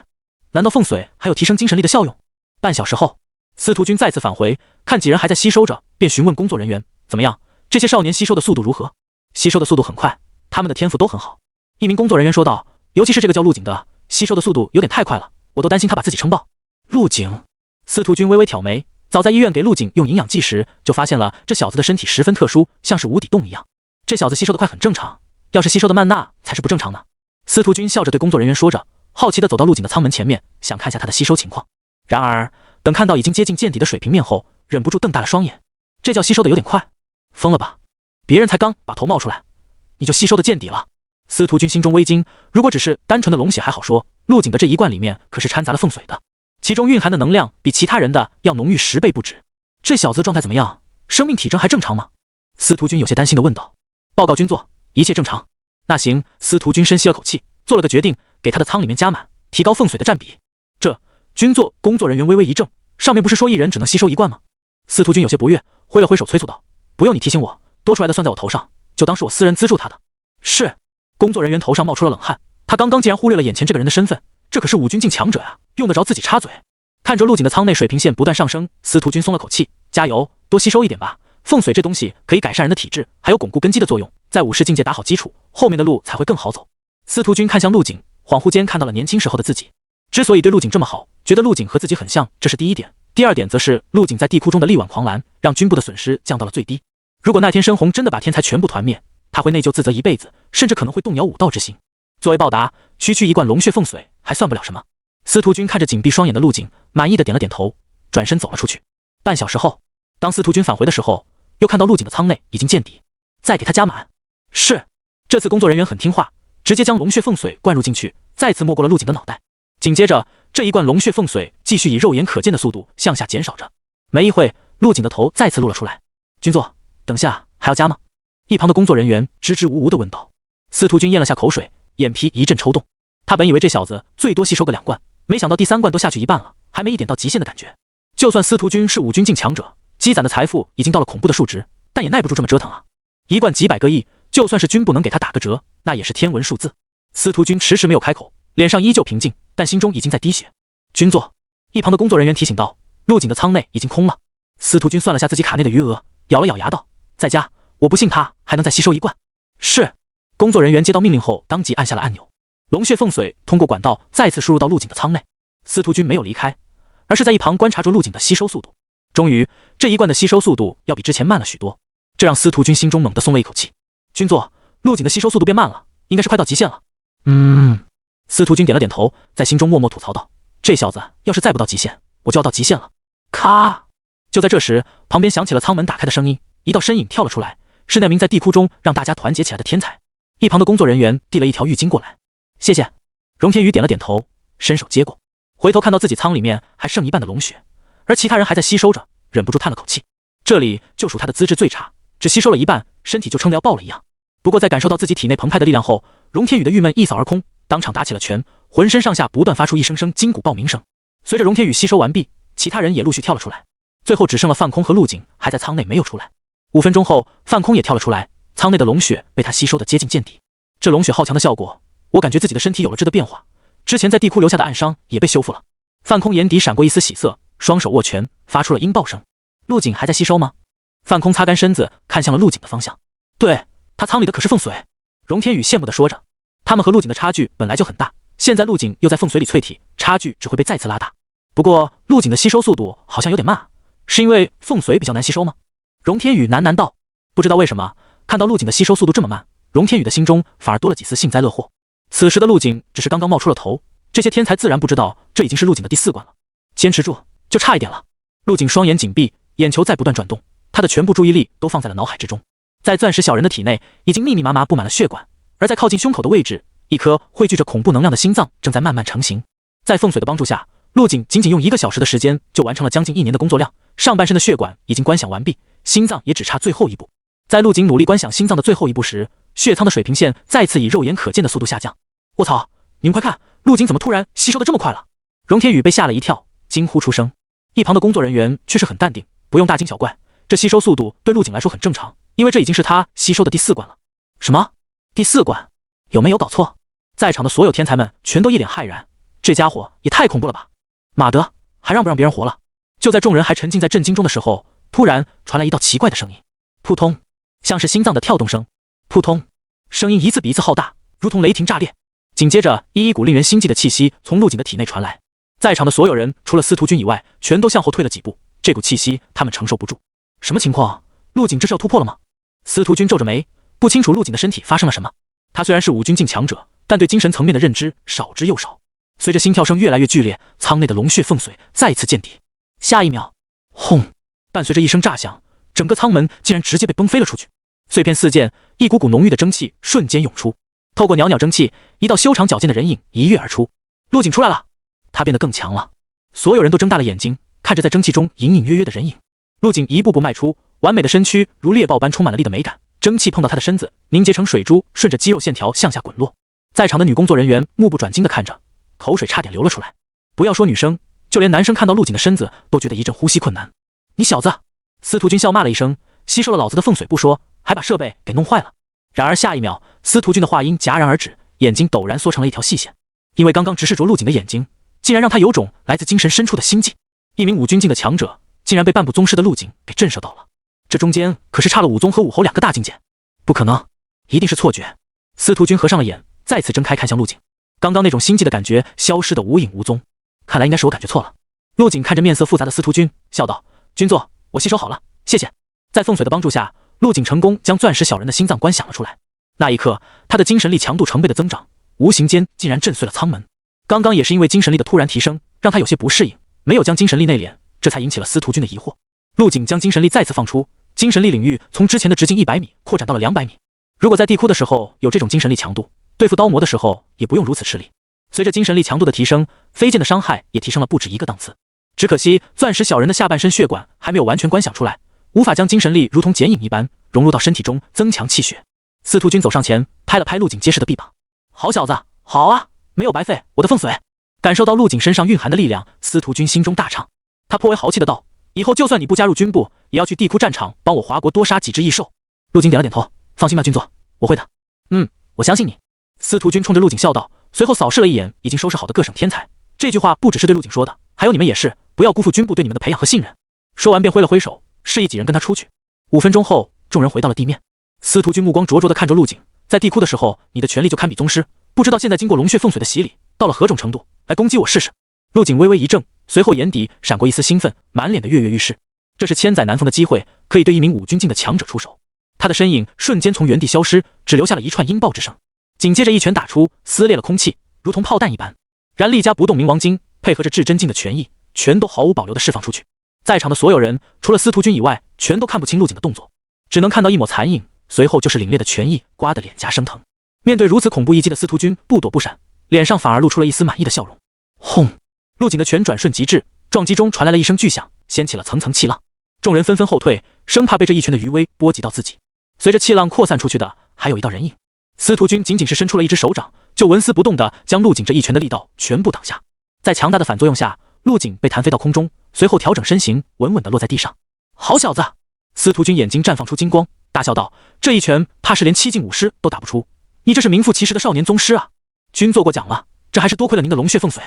难道凤髓还有提升精神力的效用？半小时后，司徒君再次返回，看几人还在吸收着，便询问工作人员：“怎么样？这些少年吸收的速度如何？”“吸收的速度很快，他们的天赋都很好。”一名工作人员说道，“尤其是这个叫陆景的，吸收的速度有点太快了，我都担心他把自己撑爆。”陆景，司徒君微微挑眉，早在医院给陆景用营养剂时，就发现了这小子的身体十分特殊，像是无底洞一样。这小子吸收的快很正常，要是吸收的慢那才是不正常的。司徒君笑着对工作人员说着，好奇地走到陆景的舱门前面，想看下他的吸收情况。然而等看到已经接近见底的水平面后，忍不住瞪大了双眼。这叫吸收的有点快，疯了吧？别人才刚把头冒出来，你就吸收的见底了。司徒君心中微惊，如果只是单纯的龙血还好说，陆景的这一罐里面可是掺杂了凤髓的，其中蕴含的能量比其他人的要浓郁10倍不止。这小子状态怎么样？生命体征还正常吗？司徒君有些担心地问道。报告君座，一切正常。那行，司徒君深吸了口气，做了个决定，给他的舱里面加满，提高凤髓的占比。这君座工作人员微微一怔，上面不是说一人只能吸收1罐吗？司徒君有些不悦，挥了挥手催促道：“不用你提醒我，多出来的算在我头上，就当是我私人资助他的。”是。工作人员头上冒出了冷汗，他刚刚竟然忽略了眼前这个人的身份，这可是5军境强者啊，用得着自己插嘴？看着陆景的舱内水平线不断上升，司徒君松了口气，加油，多吸收一点吧。凤髓这东西可以改善人的体质，还有巩固根基的作用，在武士境界打好基础，后面的路才会更好走。司徒君看向陆景，恍惚间看到了年轻时候的自己。之所以对陆景这么好，觉得陆景和自己很像，这是第一点。第二点则是陆景在地库中的力挽狂澜，让军部的损失降到了最低。如果那天申红真的把天才全部团灭，他会内疚自责一辈子，甚至可能会动摇武道之心。作为报答，区区一罐龙血凤髓还算不了什么。司徒君看着紧闭双眼的陆景，满意的点了点头，转身走了出去。半小时后，当司徒君返回的时候，又看到陆景的舱内已经见底，再给他加满。是。这次工作人员很听话，直接将龙血凤髓灌入进去，再次没过了陆景的脑袋。紧接着，这一罐龙血凤髓继续以肉眼可见的速度向下减少着。没一会，陆景的头再次露了出来。君座，等下还要加吗？一旁的工作人员支支吾吾地问道。司徒君咽了下口水，眼皮一阵抽动。他本以为这小子最多吸收个2罐，没想到第3罐都下去一半了，还没一点到极限的感觉。就算司徒君是5军境强者，积攒的财富已经到了恐怖的数值，但也耐不住这么折腾啊！一罐几百个亿，就算是军部能给他打个折，那也是天文数字。司徒君迟迟没有开口，脸上依旧平静，但心中已经在滴血。君座，一旁的工作人员提醒道，陆景的舱内已经空了。司徒君算了下自己卡内的余额，咬了咬牙道，再加，我不信他还能再吸收1罐。是。工作人员接到命令后当即按下了按钮，龙血凤髓通过管道再次输入到陆景的舱内。司徒君没有离开，而是在一旁观察着陆景的吸收速度。终于，这一罐的吸收速度要比之前慢了许多，这让司徒君心中猛地松了一口气。君座，陆景的吸收速度变慢了，应该是快到极限了。司徒君点了点头，在心中默默吐槽道，这小子要是再不到极限，我就要到极限了。咔！就在这时，旁边响起了舱门打开的声音，一道身影跳了出来，是那名在地窟中让大家团结起来的天才。一旁的工作人员递了一条浴巾过来，谢谢。荣天宇点了点头，伸手接过，回头看到自己舱里面还剩一半的龙血，而其他人还在吸收着，忍不住叹了口气。这里就属他的资质最差，只吸收了一半，身体就撑得要爆了一样。不过在感受到自己体内澎湃的力量后，荣天宇的郁闷一扫而空，当场打起了拳，浑身上下不断发出一声声筋骨爆鸣声。随着荣天宇吸收完毕，其他人也陆续跳了出来，最后只剩了范空和陆景还在舱内没有出来。5分钟后，范空也跳了出来，舱内的龙血被他吸收的接近见底。这龙血好强的效果，我感觉自己的身体有了质的变化，之前在地窟留下的暗伤也被修复了。范空眼底闪过一丝喜色，双手握拳，发出了音爆声。陆景还在吸收吗？范空擦干身子，看向了陆景的方向。对，他舱里的可是凤髓。荣天宇羡慕地说着，他们和陆景的差距本来就很大，现在陆景又在凤髓里淬体，差距只会被再次拉大。不过陆景的吸收速度好像有点慢，是因为凤髓比较难吸收吗？荣天宇喃喃道。不知道为什么，看到陆景的吸收速度这么慢，荣天宇的心中反而多了几丝幸灾乐祸。此时的陆景只是刚刚冒出了头，这些天才自然不知道这已经是陆景的第4关了。坚持住，就差一点了。陆景双眼紧闭，眼球在不断转动，他的全部注意力都放在了脑海之中。在钻石小人的体内已经密密麻麻布满了血管，而在靠近胸口的位置，一颗汇聚着恐怖能量的心脏正在慢慢成型。在凤髓的帮助下，陆景仅仅用1个小时的时间就完成了将近1年的工作量，上半身的血管已经观想完毕，心脏也只差最后一步。在陆景努力观想心脏的最后一步时，血舱的水平线再次以肉眼可见的速度下降。我操，你们快看，陆景怎么突然吸收的这么快了？荣天宇被吓了一跳，惊呼出声。一旁的工作人员却是很淡定，不用大惊小怪，这吸收速度对陆景来说很正常，因为这已经是他吸收的第4关了。什么？第4关？有没有搞错？在场的所有天才们全都一脸骇然，这家伙也太恐怖了吧！马德，还让不让别人活了？就在众人还沉浸在震惊中的时候，突然传来一道奇怪的声音，扑通，像是心脏的跳动声，扑通，声音一次比一次浩大，如同雷霆炸裂。紧接着，一股令人心悸的气息从陆景的体内传来，在场的所有人除了司徒君以外，全都向后退了几步，这股气息他们承受不住。什么情况？陆景这是要突破了吗？司徒君皱着眉，不清楚陆景的身体发生了什么。他虽然是5军境强者，但对精神层面的认知少之又少。随着心跳声越来越剧烈，舱内的龙血凤髓再次见底。下一秒，轰！伴随着一声炸响，整个舱门竟然直接被崩飞了出去，碎片四溅，一股股浓郁的蒸汽瞬间涌出。透过袅袅蒸汽，一道修长矫健的人影一跃而出。陆景出来了，他变得更强了。所有人都睁大了眼睛，看着在蒸汽中隐隐约约的人影。陆景一步步迈出，完美的身躯如猎豹般充满了力的美感，蒸汽碰到他的身子，凝结成水珠，顺着肌肉线条向下滚落。在场的女工作人员目不转睛地看着，口水差点流了出来。不要说女生，就连男生看到陆景的身子都觉得一阵呼吸困难。你小子！司徒君笑骂了一声，吸收了老子的凤髓不说，还把设备给弄坏了。然而下一秒，司徒君的话音戛然而止，眼睛陡然缩成了一条细线，因为刚刚直视着陆景的眼睛，竟然让他有种来自精神深处的心悸。一名5军境的强者，竟然被半步宗师的陆景给震慑到了。这中间可是差了5宗和5侯2个大境界，不可能，一定是错觉。司徒君合上了眼，再次睁开看向陆景，刚刚那种心悸的感觉消失得无影无踪，看来应该是我感觉错了。陆景看着面色复杂的司徒君，笑道：“君座，我吸收好了，谢谢。”在凤髓的帮助下，陆景成功将钻石小人的心脏观想了出来。那一刻，他的精神力强度成倍的增长，无形间竟然震碎了舱门。刚刚也是因为精神力的突然提升，让他有些不适应，没有将精神力内敛，这才引起了司徒君的疑惑。陆景将精神力再次放出，精神力领域从之前的直径100米扩展到了200米。如果在地窟的时候有这种精神力强度，对付刀魔的时候也不用如此吃力。随着精神力强度的提升，飞剑的伤害也提升了不止一个档次。只可惜钻石小人的下半身血管还没有完全观想出来，无法将精神力如同剪影一般融入到身体中，增强气血。司徒君走上前，拍了拍陆景结实的臂膀：“好小子，好啊，没有白费我的凤髓。”感受到陆景身上蕴含的力量，司徒君心中大畅。他颇为豪气的道：“以后就算你不加入军部，也要去地窟战场帮我华国多杀几只异兽。”陆景点了点头：“放心吧，军座，我会的。”“我相信你。”司徒君冲着陆景笑道，随后扫视了一眼已经收拾好的各省天才。这句话不只是对陆景说的，还有你们也是，不要辜负军部对你们的培养和信任。说完便挥了挥手，示意几人跟他出去。5分钟后，众人回到了地面。司徒君目光灼灼地看着陆景，在地窟的时候，你的权力就堪比宗师，不知道现在经过龙血凤髓的洗礼，到了何种程度，来攻击我试试。陆景微微一怔，随后眼底闪过一丝兴奋，满脸的跃跃欲试。这是千载难逢的机会，可以对一名5军境的强者出手。他的身影瞬间从原地消失，只留下了一串音爆之声。紧接着一拳打出，撕裂了空气，如同炮弹一般。然力加不动明王经配合着至真境的权益，全都毫无保留地释放出去。在场的所有人，除了司徒君以外，全都看不清陆景的动作，只能看到一抹残影，随后就是凛冽的拳意，刮得脸颊生疼。面对如此恐怖一击的司徒君，不躲不闪，脸上反而露出了一丝满意的笑容。轰！陆景的拳转瞬即至，撞击中传来了一声巨响，掀起了层层气浪。众人纷纷后退，生怕被这一拳的余威波及到自己。随着气浪扩散出去的，还有一道人影。司徒君仅仅是伸出了一只手掌，就纹丝不动地将陆景这一拳的力道全部挡下。在强大的反作用下，陆景被弹飞到空中，随后调整身形，稳稳地落在地上。好小子！司徒君眼睛绽放出金光，大笑道：“这一拳怕是连7境武师都打不出，你这是名副其实的少年宗师啊！君做过奖了，这还是多亏了您的龙血凤髓。”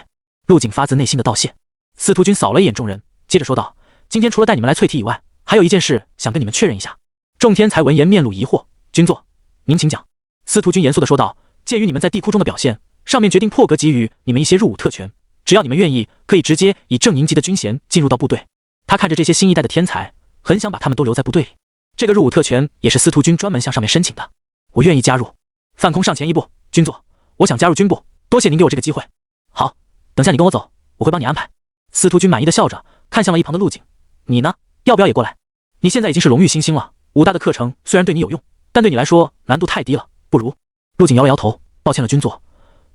陆景发自内心的道谢。司徒君扫了一眼众人，接着说道：“今天除了带你们来淬体以外，还有一件事想跟你们确认一下。”众天才闻言面露疑惑：“君座，您请讲。”司徒君严肃地说道：“鉴于你们在地窟中的表现，上面决定破格给予你们一些入伍特权，只要你们愿意，可以直接以正营级的军衔进入到部队。”他看着这些新一代的天才，很想把他们都留在部队里。这个入伍特权也是司徒君专门向上面申请的。我愿意加入。范空上前一步：“君座，我想加入军部，多谢您给我这个机会。”“好，等下你跟我走，我会帮你安排。”司徒君满意的笑着，看向了一旁的陆景：“你呢，要不要也过来？你现在已经是荣誉新星了，5大的课程虽然对你有用，但对你来说难度太低了。不如……”陆景摇了摇头：“抱歉了，君座，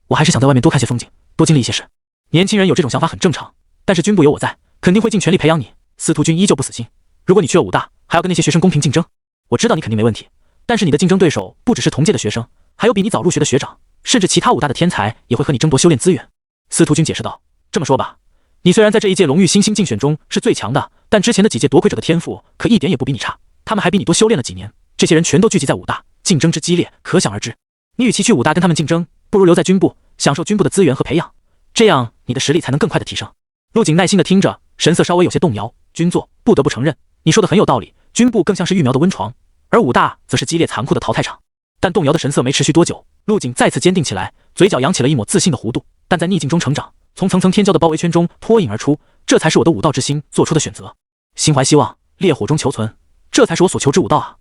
我还是想在外面多看些风景，多经历一些事。年轻人有这种想法很正常，但是军部有我在，肯定会尽全力培养你。”司徒君依旧不死心：“如果你去了5大，还要跟那些学生公平竞争，我知道你肯定没问题，但是你的竞争对手不只是同届的学生，还有比你早入学的学长，甚至其他5大的天才也会和你争夺修炼资源。”司徒君解释道：“这么说吧，你虽然在这一届荣誉新星竞选中是最强的，但之前的几届夺魁者的天赋可一点也不比你差，他们还比你多修炼了几年。这些人全都聚集在5大，竞争之激烈可想而知。你与其去5大跟他们竞争，不如留在军部，享受军部的资源和培养，这样你的实力才能更快的提升。”陆景耐心的听着，神色稍微有些动摇：“君座，不得不承认，你说的很有道理，军部更像是育苗的温床，而5大则是激烈残酷的淘汰场。”但动摇的神色没持续多久，陆景再次坚定起来，嘴角扬起了一抹自信的弧度：“但在逆境中成长，从层层天骄的包围圈中脱颖而出，这才是我的武道之心做出的选择。心怀希望，烈火中求存，这才是我所求之武道啊！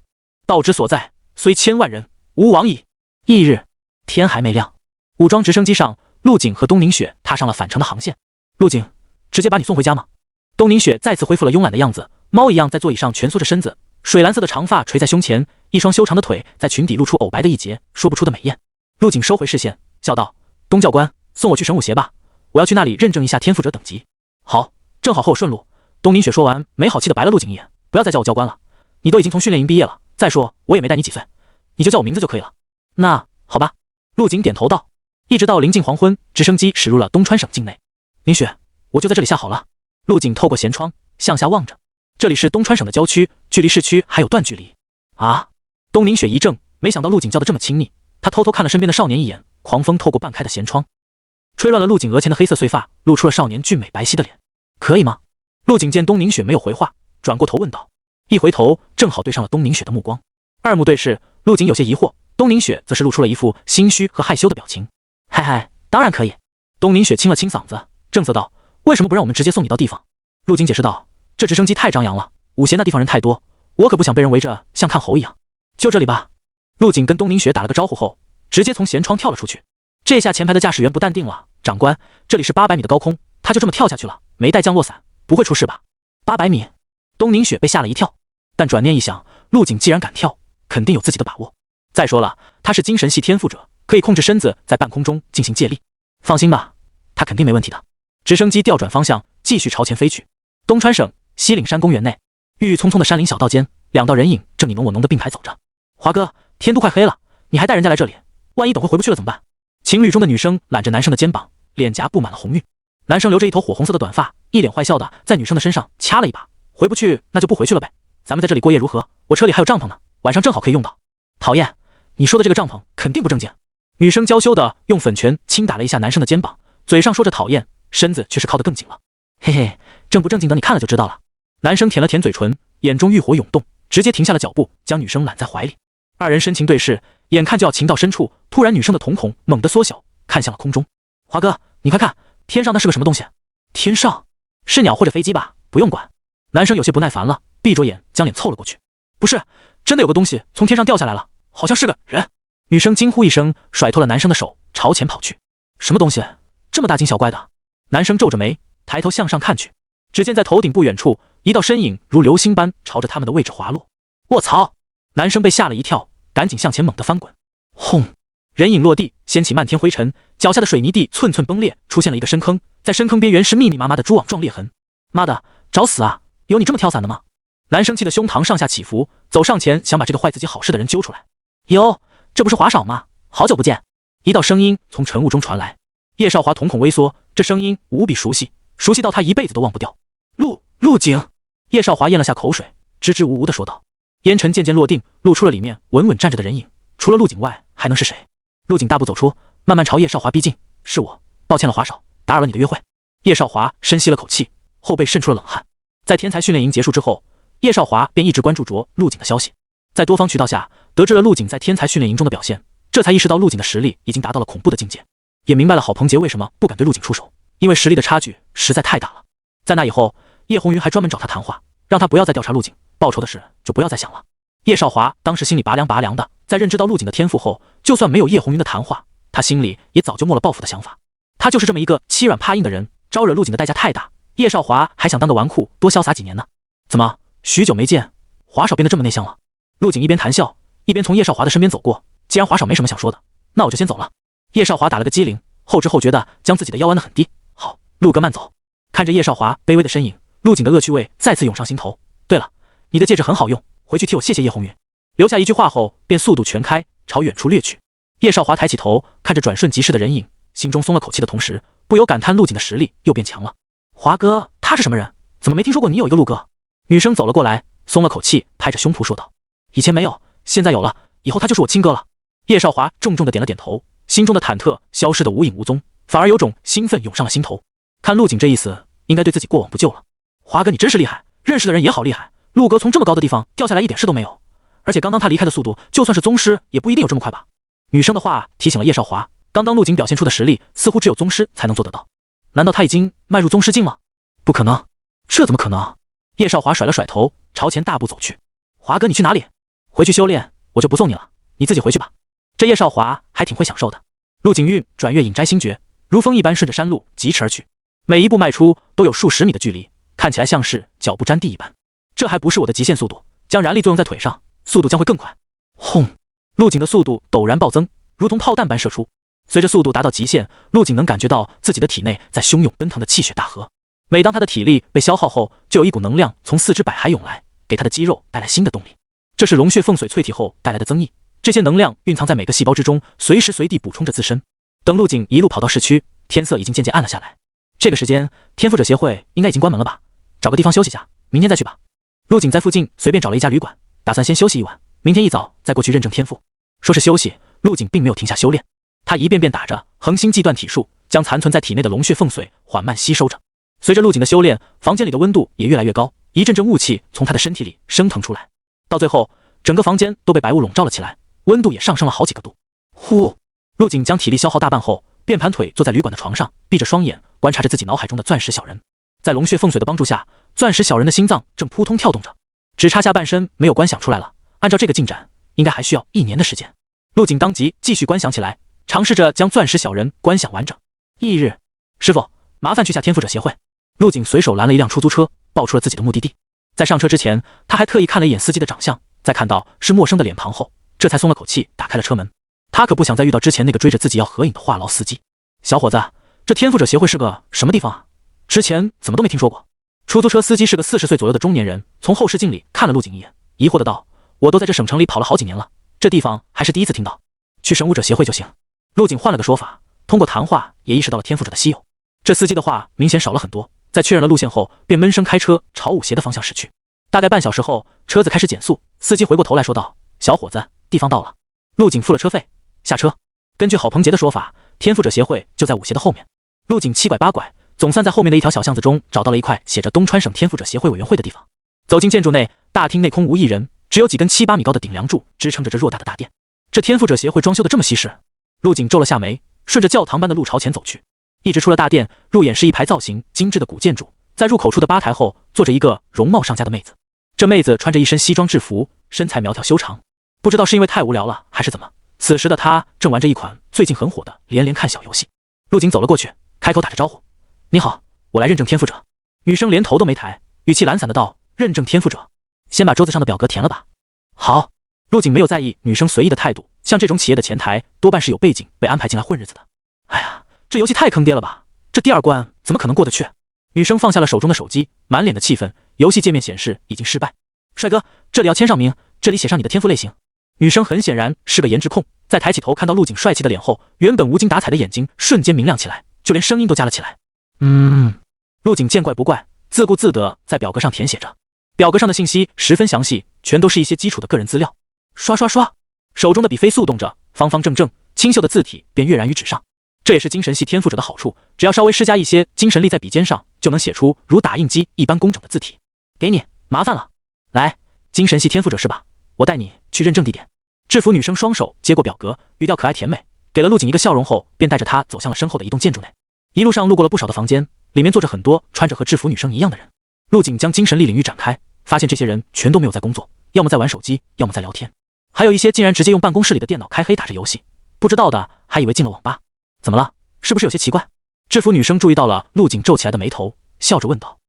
道之所在，虽千万人，吾往矣。”翌日，天还没亮，武装直升机上，陆景和东宁雪踏上了返程的航线。“陆景，直接把你送回家吗？”东宁雪再次恢复了慵懒的样子，猫一样在座椅上蜷缩着身子，水蓝色的长发垂在胸前，一双修长的腿在裙底露出藕白的一截，说不出的美艳。陆景收回视线，笑道：“东教官，送我去神武协吧，我要去那里认证一下天赋者等级。”“好，正好和我顺路。”东宁雪说完，没好气的白了陆景一眼：“不要再叫我教官了，你都已经从训练营毕业了，再说我也没带你几岁，你就叫我名字就可以了。”“那好吧。”陆景点头道。一直到临近黄昏，直升机驶入了东川省境内。“宁雪，我就在这里下好了。”陆景透过舷窗向下望着，这里是东川省的郊区，距离市区还有段距离。“啊！”东宁雪一怔，没想到陆景叫得这么亲昵。他偷偷看了身边的少年一眼，狂风透过半开的舷窗，吹乱了陆景额前的黑色碎发，露出了少年俊美白皙的脸。“可以吗？”陆景见东宁雪没有回话，转过头问道。一回头，正好对上了东宁雪的目光，二目对视，陆景有些疑惑，东宁雪则是露出了一副心虚和害羞的表情。“嗨嗨，当然可以。”东宁雪清了清嗓子，正色道：“为什么不让我们直接送你到地方？”陆景解释道：“这直升机太张扬了，武协那地方人太多，我可不想被人围着像看猴一样。就这里吧。”陆景跟东宁雪打了个招呼后，直接从舷窗跳了出去。这下前排的驾驶员不淡定了：“长官，这里是800米的高空，他就这么跳下去了，没带降落伞，不会出事吧？”800米，东宁雪被吓了一跳，但转念一想，陆景既然敢跳，肯定有自己的把握。再说了，他是精神系天赋者，可以控制身子在半空中进行借力。放心吧，他肯定没问题的。直升机调转方向，继续朝前飞去。东川省西岭山公园内，郁郁葱葱的山林小道间，两道人影正你侬我侬的并排走着。华哥，天都快黑了，你还带人家来这里，万一等会回不去了怎么办？情侣中的女生揽着男生的肩膀，脸颊布满了红晕。男生留着一头火红色的短发，一脸坏笑的在女生的身上掐了一把。回不去那就不回去了呗，咱们在这里过夜如何？我车里还有帐篷呢，晚上正好可以用到。讨厌，你说的这个帐篷肯定不正经。女生娇羞的用粉拳轻打了一下男生的肩膀，嘴上说着讨厌，身子却是靠得更紧了。嘿嘿，正不正经的你看了就知道了。男生舔了舔嘴唇，眼中欲火涌动，直接停下了脚步，将女生揽在怀里。二人深情对视，眼看就要情到深处，突然女生的瞳孔猛地缩小，看向了空中。华哥，你快看，天上那是个什么东西？天上是鸟或者飞机吧？不用管。男生有些不耐烦了，闭着眼将脸凑了过去。不是，真的有个东西从天上掉下来了，好像是个人。女生惊呼一声，甩脱了男生的手，朝前跑去。什么东西这么大惊小怪的？男生皱着眉，抬头向上看去，只见在头顶不远处，一道身影如流星般朝着他们的位置滑落。卧槽！男生被吓了一跳，赶紧向前猛地翻滚。轰！人影落地，掀起漫天灰尘，脚下的水泥地寸寸崩裂，出现了一个深坑，在深坑边缘是密密麻麻的蛛网状裂痕。妈的，找死啊！有你这么挑伞的吗？男生气得胸膛上下起伏，走上前想把这个坏自己好事的人揪出来。哟，这不是华少吗？好久不见！一道声音从晨雾中传来。叶少华瞳孔微缩，这声音无比熟悉，熟悉到他一辈子都忘不掉。陆景。叶少华咽了下口水，支支吾吾地说道。烟尘渐渐落定，露出了里面稳稳站着的人影，除了陆景外还能是谁？陆景大步走出，慢慢朝叶少华逼近。是我，抱歉了华少，打扰了你的约会。叶少华深吸了口气，后背渗出了冷汗。在天才训练营结束之后，叶少华便一直关注着陆景的消息，在多方渠道下得知了陆景在天才训练营中的表现，这才意识到陆景的实力已经达到了恐怖的境界，也明白了郝鹏杰为什么不敢对陆景出手，因为实力的差距实在太大了。在那以后，叶红云还专门找他谈话，让他不要再调查陆景，报仇的事就不要再想了。叶少华当时心里拔凉拔凉的，在认知到陆景的天赋后，就算没有叶红云的谈话，他心里也早就没了报复的想法。他就是这么一个欺软怕硬的人，招惹陆景的代价太大，叶少华还想当个纨绔多潇洒几年呢。怎么许久没见，华少变得这么内向了？陆景一边谈笑，一边从叶少华的身边走过。既然华少没什么想说的，那我就先走了。叶少华打了个机灵，后知后觉的将自己的腰弯得很低。好，陆哥慢走。看着叶少华卑微的身影，陆景的恶趣味再次涌上心头。对了，你的戒指很好用，回去替我谢谢叶红云。留下一句话后，便速度全开，朝远处掠去。叶少华抬起头，看着转瞬即逝的人影，心中松了口气的同时，不由感叹陆景的实力又变强了。华哥，他是什么人？怎么没听说过你有一个陆哥？女生走了过来，松了口气，拍着胸脯说道：以前没有，现在有了，以后他就是我亲哥了。叶少华重重的点了点头，心中的忐忑消失得无影无踪，反而有种兴奋涌上了心头。看陆景这意思，应该对自己过往不救了。华哥你真是厉害，认识的人也好厉害，陆哥从这么高的地方掉下来一点事都没有，而且刚刚他离开的速度，就算是宗师也不一定有这么快吧。女生的话提醒了叶少华，刚刚陆景表现出的实力似乎只有宗师才能做得到，难道他已经迈入宗师境了？不可能，这怎么可能？叶少华甩了甩头，朝前大步走去。华哥你去哪里？回去修炼，我就不送你了，你自己回去吧。这叶少华还挺会享受的。陆景运转月隐斋星诀，如风一般顺着山路疾驰而去，每一步迈出都有数十米的距离，看起来像是脚步沾地一般。这还不是我的极限速度，将燃力作用在腿上，速度将会更快。轰！陆景的速度陡然暴增，如同炮弹般射出。随着速度达到极限，陆景能感觉到自己的体内在汹涌奔腾的气血大河。每当他的体力被消耗后，就有一股能量从四肢百骸涌来，给他的肌肉带来新的动力。这是龙血凤髓淬体后带来的增益，这些能量蕴藏在每个细胞之中，随时随地补充着自身。等陆景一路跑到市区，天色已经渐渐暗了下来。这个时间，天赋者协会应该已经关门了吧？找个地方休息下，明天再去吧。陆景在附近随便找了一家旅馆，打算先休息一晚，明天一早再过去认证天赋。说是休息，陆景并没有停下修炼，他一遍遍打着恒星际断体术，将残存在体内的龙血凤髓缓慢吸收着。随着陆景的修炼，房间里的温度也越来越高，一阵阵雾气从他的身体里升腾出来，到最后，整个房间都被白雾笼罩了起来，温度也上升了好几个度。呼！陆景将体力消耗大半后，便盘腿坐在旅馆的床上，闭着双眼观察着自己脑海中的钻石小人。在龙血凤髓的帮助下，钻石小人的心脏正扑通跳动着，只差下半身没有观想出来了。按照这个进展，应该还需要1年的时间。陆景当即继续观想起来，尝试着将钻石小人观想完整。翌日，师傅，麻烦去下天赋者协会。陆景随手拦了一辆出租车，报出了自己的目的地。在上车之前，他还特意看了一眼司机的长相，在看到是陌生的脸庞后，这才松了口气，打开了车门。他可不想再遇到之前那个追着自己要合影的话痨司机。小伙子，这天赋者协会是个什么地方啊？之前怎么都没听说过。出租车司机是个40岁左右的中年人，从后视镜里看了陆景一眼，疑惑的道：“我都在这省城里跑了好几年了，这地方还是第一次听到。去神武者协会就行。”陆景换了个说法，通过谈话也意识到了天赋者的稀有。这司机的话明显少了很多，在确认了路线后，便闷声开车朝武协的方向驶去。大概半小时后，车子开始减速，司机回过头来说道：“小伙子，地方到了。”陆景付了车费，下车。根据郝鹏杰的说法，天赋者协会就在武协的后面。陆景七拐八拐，总算在后面的一条小巷子中找到了一块写着东川省天赋者协会委员会的地方。走进建筑内，大厅内空无一人，只有几根7、8米高的顶梁柱支撑着这偌大的大殿。这天赋者协会装修的这么西式。陆景皱了下眉，顺着教堂般的路朝前走去。一直出了大殿，入眼是一排造型精致的古建筑。在入口处的吧台后，坐着一个容貌上佳的妹子。这妹子穿着一身西装制服，身材苗条修长。不知道是因为太无聊了还是怎么，此时的她正玩着一款最近很火的连连看小游戏。陆景走了过去，开口打着招呼：“你好，我来认证天赋者。”女生连头都没抬，语气懒散的道：“认证天赋者，先把桌子上的表格填了吧。”好。陆景没有在意女生随意的态度，像这种企业的前台多半是有背景被安排进来混日子的。哎呀，这游戏太坑爹了吧，这第2关怎么可能过得去？女生放下了手中的手机，满脸的气愤。游戏界面显示已经失败。帅哥，这里要签上名，这里写上你的天赋类型。女生很显然是个颜值控，在抬起头看到陆景帅气的脸后，原本无精打采的眼睛瞬间明亮起来，就连声音都加了起来。陆景见怪不怪，自顾自地在表格上填写着。表格上的信息十分详细，全都是一些基础的个人资料。刷刷刷，手中的笔飞速动着，方方正正、清秀的字体便跃然于纸上。这也是精神系天赋者的好处，只要稍微施加一些精神力在笔尖上，就能写出如打印机一般工整的字体。给你，麻烦了。来，精神系天赋者是吧？我带你去认证地点。制服女生双手接过表格，语调可爱甜美，给了陆景一个笑容后，便带着他走向了身后的一栋建筑内。一路上路过了不少的房间，里面坐着很多穿着和制服女生一样的人。陆景将精神力领域展开，发现这些人全都没有在工作，要么在玩手机，要么在聊天，还有一些竟然直接用办公室里的电脑开黑打着游戏，不知道的还以为进了网吧。怎么了？是不是有些奇怪？制服女生注意到了陆景皱起来的眉头，笑着问道：“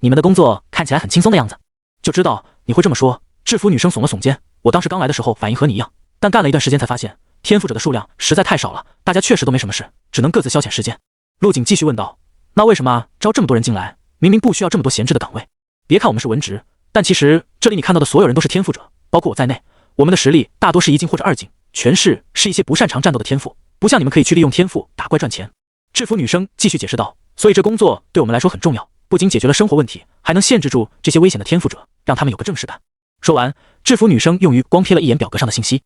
你们的工作看起来很轻松的样子。”就知道你会这么说。制服女生耸了耸肩，我当时刚来的时候反应和你一样，但干了一段时间才发现，天赋者的数量实在太少了，大家确实都没什么事，只能各自消遣时间。陆景继续问道：“那为什么招这么多人进来？明明不需要这么多闲置的岗位。别看我们是文职，但其实这里你看到的所有人都是天赋者，包括我在内，我们的实力大多是1进或者2进，全是一些不擅长战斗的天赋，不像你们可以去利用天赋打怪赚钱。”制服女生继续解释道：“所以这工作对我们来说很重要，不仅解决了生活问题，还能限制住这些危险的天赋者，让他们有个正视感。”说完，制服女生用于光瞥了一眼表格上的信息。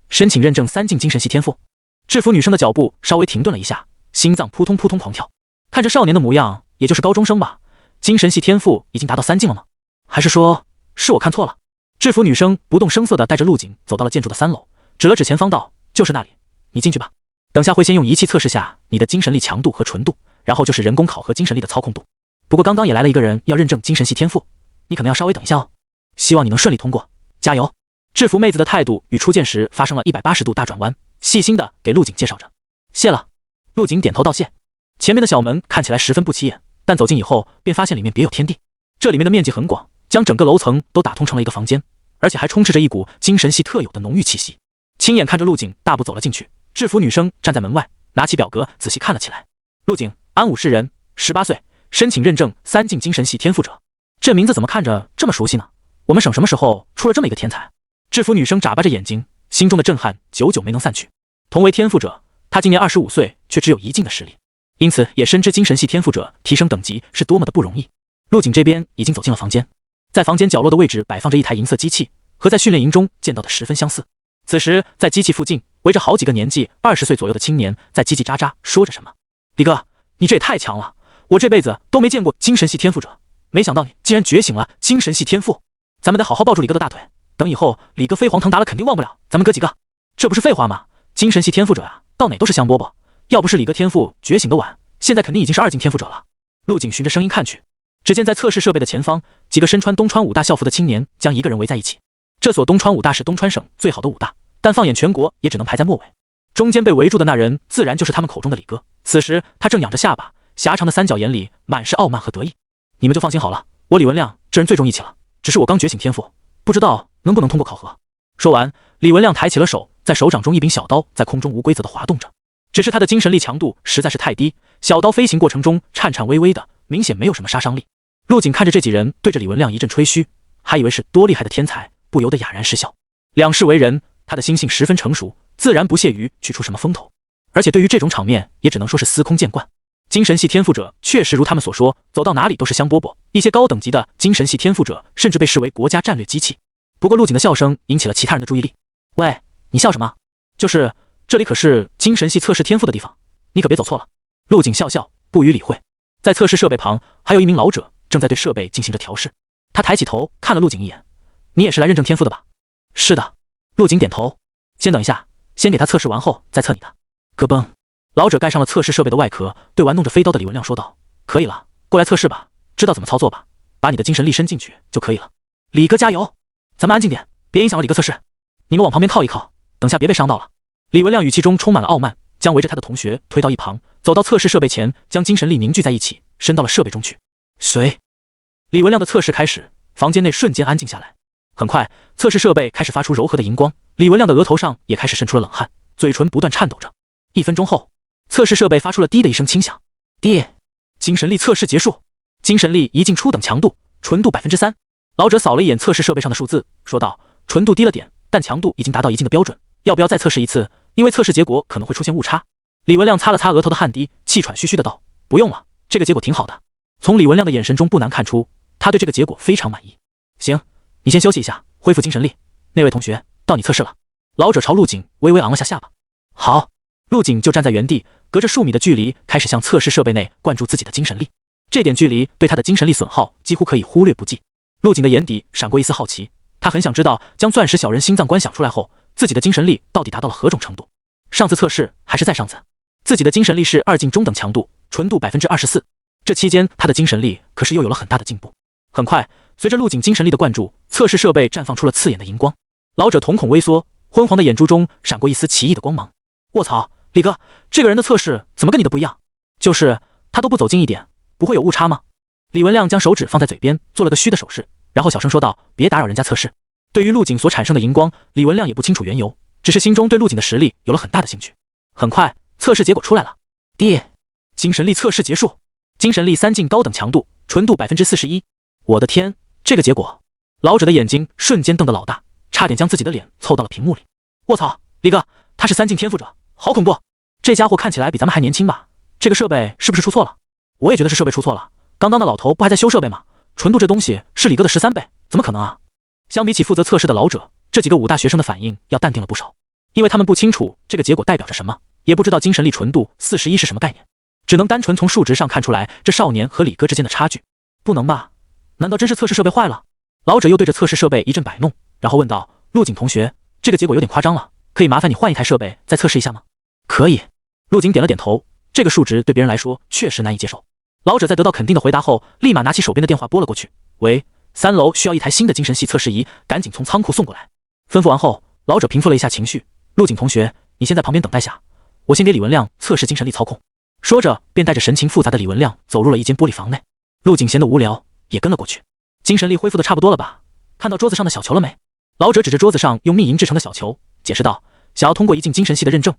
申请认证3进精神系天赋。制服女生的脚步稍微停顿了一下，心脏扑通扑通狂跳。看着少年的模样，也就是高中生吧？精神系天赋已经达到3进了吗？还是说是我看错了？制服女生不动声色地带着陆景走到了建筑的3楼，指了指前方道：“就是那里，你进去吧。等下会先用仪器测试下你的精神力强度和纯度，然后就是人工考核精神力的操控度。不过刚刚也来了一个人要认证精神系天赋，你可能要稍微等一下哦。希望你能顺利通过，加油！”制服妹子的态度与初见时发生了180度大转弯，细心地给陆景介绍着。谢了。陆景点头道谢。前面的小门看起来十分不起眼，但走近以后便发现里面别有天地。这里面的面积很广，将整个楼层都打通成了一个房间，而且还充斥着一股精神系特有的浓郁气息。亲眼看着陆景大步走了进去，制服女生站在门外，拿起表格仔细看了起来。陆景，安武市人，18岁，申请认证3进精神系天赋者。这名字怎么看着这么熟悉呢？我们省什么时候出了这么一个天才？制服女生眨巴着眼睛，心中的震撼久久没能散去。同为天赋者，她今年25岁，却只有1进的实力，因此也深知精神系天赋者提升等级是多么的不容易。陆景这边已经走进了房间，在房间角落的位置摆放着一台银色机器，和在训练营中见到的十分相似。此时在机器附近围着好几个年纪20岁左右的青年，在叽叽喳喳说着什么。李哥，你这也太强了，我这辈子都没见过精神系天赋者，没想到你竟然觉醒了精神系天赋，咱们得好好抱住李哥的大腿，等以后李哥飞黄腾达了肯定忘不了咱们哥几个。这不是废话吗？精神系天赋者啊，到哪都是香饽饽，要不是李哥天赋觉醒的晚，现在肯定已经是2进天赋者了。陆景循着声音看去，只见在测试设备的前方，几个身穿东川武大校服的青年将一个人围在一起。这所东川武大是东川省最好的武大，但放眼全国也只能排在末尾。中间被围住的那人自然就是他们口中的李哥，此时他正仰着下巴，狭长的三角眼里满是傲慢和得意。你们就放心好了，我李文亮这人最重义气了，只是我刚觉醒天赋，不知道能不能通过考核。说完，李文亮抬起了手，在手掌中一柄小刀在空中无规则的滑动着。只是他的精神力强度实在是太低，小刀飞行过程中颤颤巍巍的，明显没有什么杀伤力。陆景看着这几人对着李文亮一阵吹嘘，还以为是多厉害的天才，不由得哑然失笑。两世为人，他的心性十分成熟，自然不屑于去出什么风头，而且对于这种场面也只能说是司空见惯。精神系天赋者确实如他们所说，走到哪里都是香饽饽，一些高等级的精神系天赋者甚至被视为国家战略机器。不过陆景的笑声引起了其他人的注意力。喂，你笑什么？就是这里可是精神系测试天赋的地方，你可别走错了。陆景笑笑，不予理会。在测试设备旁，还有一名老者正在对设备进行着调试。他抬起头看了陆景一眼，你也是来认证天赋的吧？是的。陆景点头。先等一下，先给他测试完后再测你的。咯嘣，老者盖上了测试设备的外壳，对玩弄着飞刀的李文亮说道：可以了，过来测试吧，知道怎么操作吧，把你的精神力伸进去就可以了。李哥加油，咱们安静点，别影响了李哥测试。你们往旁边靠一靠，等下别被伤到了。李文亮语气中充满了傲慢，将围着他的同学推到一旁，走到测试设备前，将精神力凝聚在一起，伸到了设备中去。随李文亮的测试开始，房间内瞬间安静下来。很快，测试设备开始发出柔和的荧光，李文亮的额头上也开始渗出了冷汗，嘴唇不断颤抖着。1分钟后，测试设备发出了滴的一声轻响。滴，精神力测试结束，精神力一进初等强度，纯度3%。老者扫了一眼测试设备上的数字，说道：纯度低了点，但强度已经达到一定的标准，要不要再测试一次？因为测试结果可能会出现误差。李文亮擦了擦额头的汗滴，气喘吁吁的道：不用了，这个结果挺好的。从李文亮的眼神中不难看出，他对这个结果非常满意。行，你先休息一下，恢复精神力。那位同学，到你测试了。老者朝陆景微微昂了下下巴。好。陆景就站在原地，隔着数米的距离开始向测试设备内灌注自己的精神力。这点距离对他的精神力损耗几乎可以忽略不计。陆景的眼底闪过一丝好奇，他很想知道将钻石小人心脏观想出来后，自己的精神力到底达到了何种程度。上次测试还是再上次，自己的精神力是2进中等强度，纯度24%。这期间他的精神力可是又有了很大的进步。很快，随着陆景精神力的灌注，测试设备绽放出了刺眼的荧光。老者瞳孔微缩，昏黄的眼珠中闪过一丝奇异的光芒。卧槽，李哥，这个人的测试怎么跟你的不一样？就是他都不走近一点，不会有误差吗？李文亮将手指放在嘴边，做了个嘘的手势，然后小声说道：别打扰人家测试。对于陆景所产生的荧光，李文亮也不清楚缘由，只是心中对陆景的实力有了很大的兴趣。很快，测试结果出来了。D， 精神力测试结束，精神力3进高等强度，纯度41%。我的天，这个结果！老者的眼睛瞬间瞪得老大，差点将自己的脸凑到了屏幕里。卧槽，李哥，他是3进天赋者，好恐怖！这家伙看起来比咱们还年轻吧？这个设备是不是出错了？我也觉得是设备出错了。刚刚那老头不还在修设备吗？纯度这东西是李哥的13倍，怎么可能啊？相比起负责测试的老者，这几个武大学生的反应要淡定了不少，因为他们不清楚这个结果代表着什么，也不知道精神力纯度41是什么概念，只能单纯从数值上看出来这少年和李哥之间的差距。不能吧？难道真是测试设备坏了？老者又对着测试设备一阵摆弄，然后问道：陆景同学，这个结果有点夸张了，可以麻烦你换一台设备再测试一下吗？可以。陆景点了点头，这个数值对别人来说确实难以接受。老者在得到肯定的回答后，立马拿起手边的电话拨了过去。喂，3楼需要一台新的精神系测试仪，赶紧从仓库送过来。吩咐完后，老者平复了一下情绪。陆景同学，你先在旁边等待下，我先给李文亮测试精神力操控。说着，便带着神情复杂的李文亮走入了一间玻璃房内。陆景闲得无聊，也跟了过去。精神力恢复的差不多了吧？看到桌子上的小球了没？老者指着桌子上用密银制成的小球，解释道：想要通过1进精神系的认证，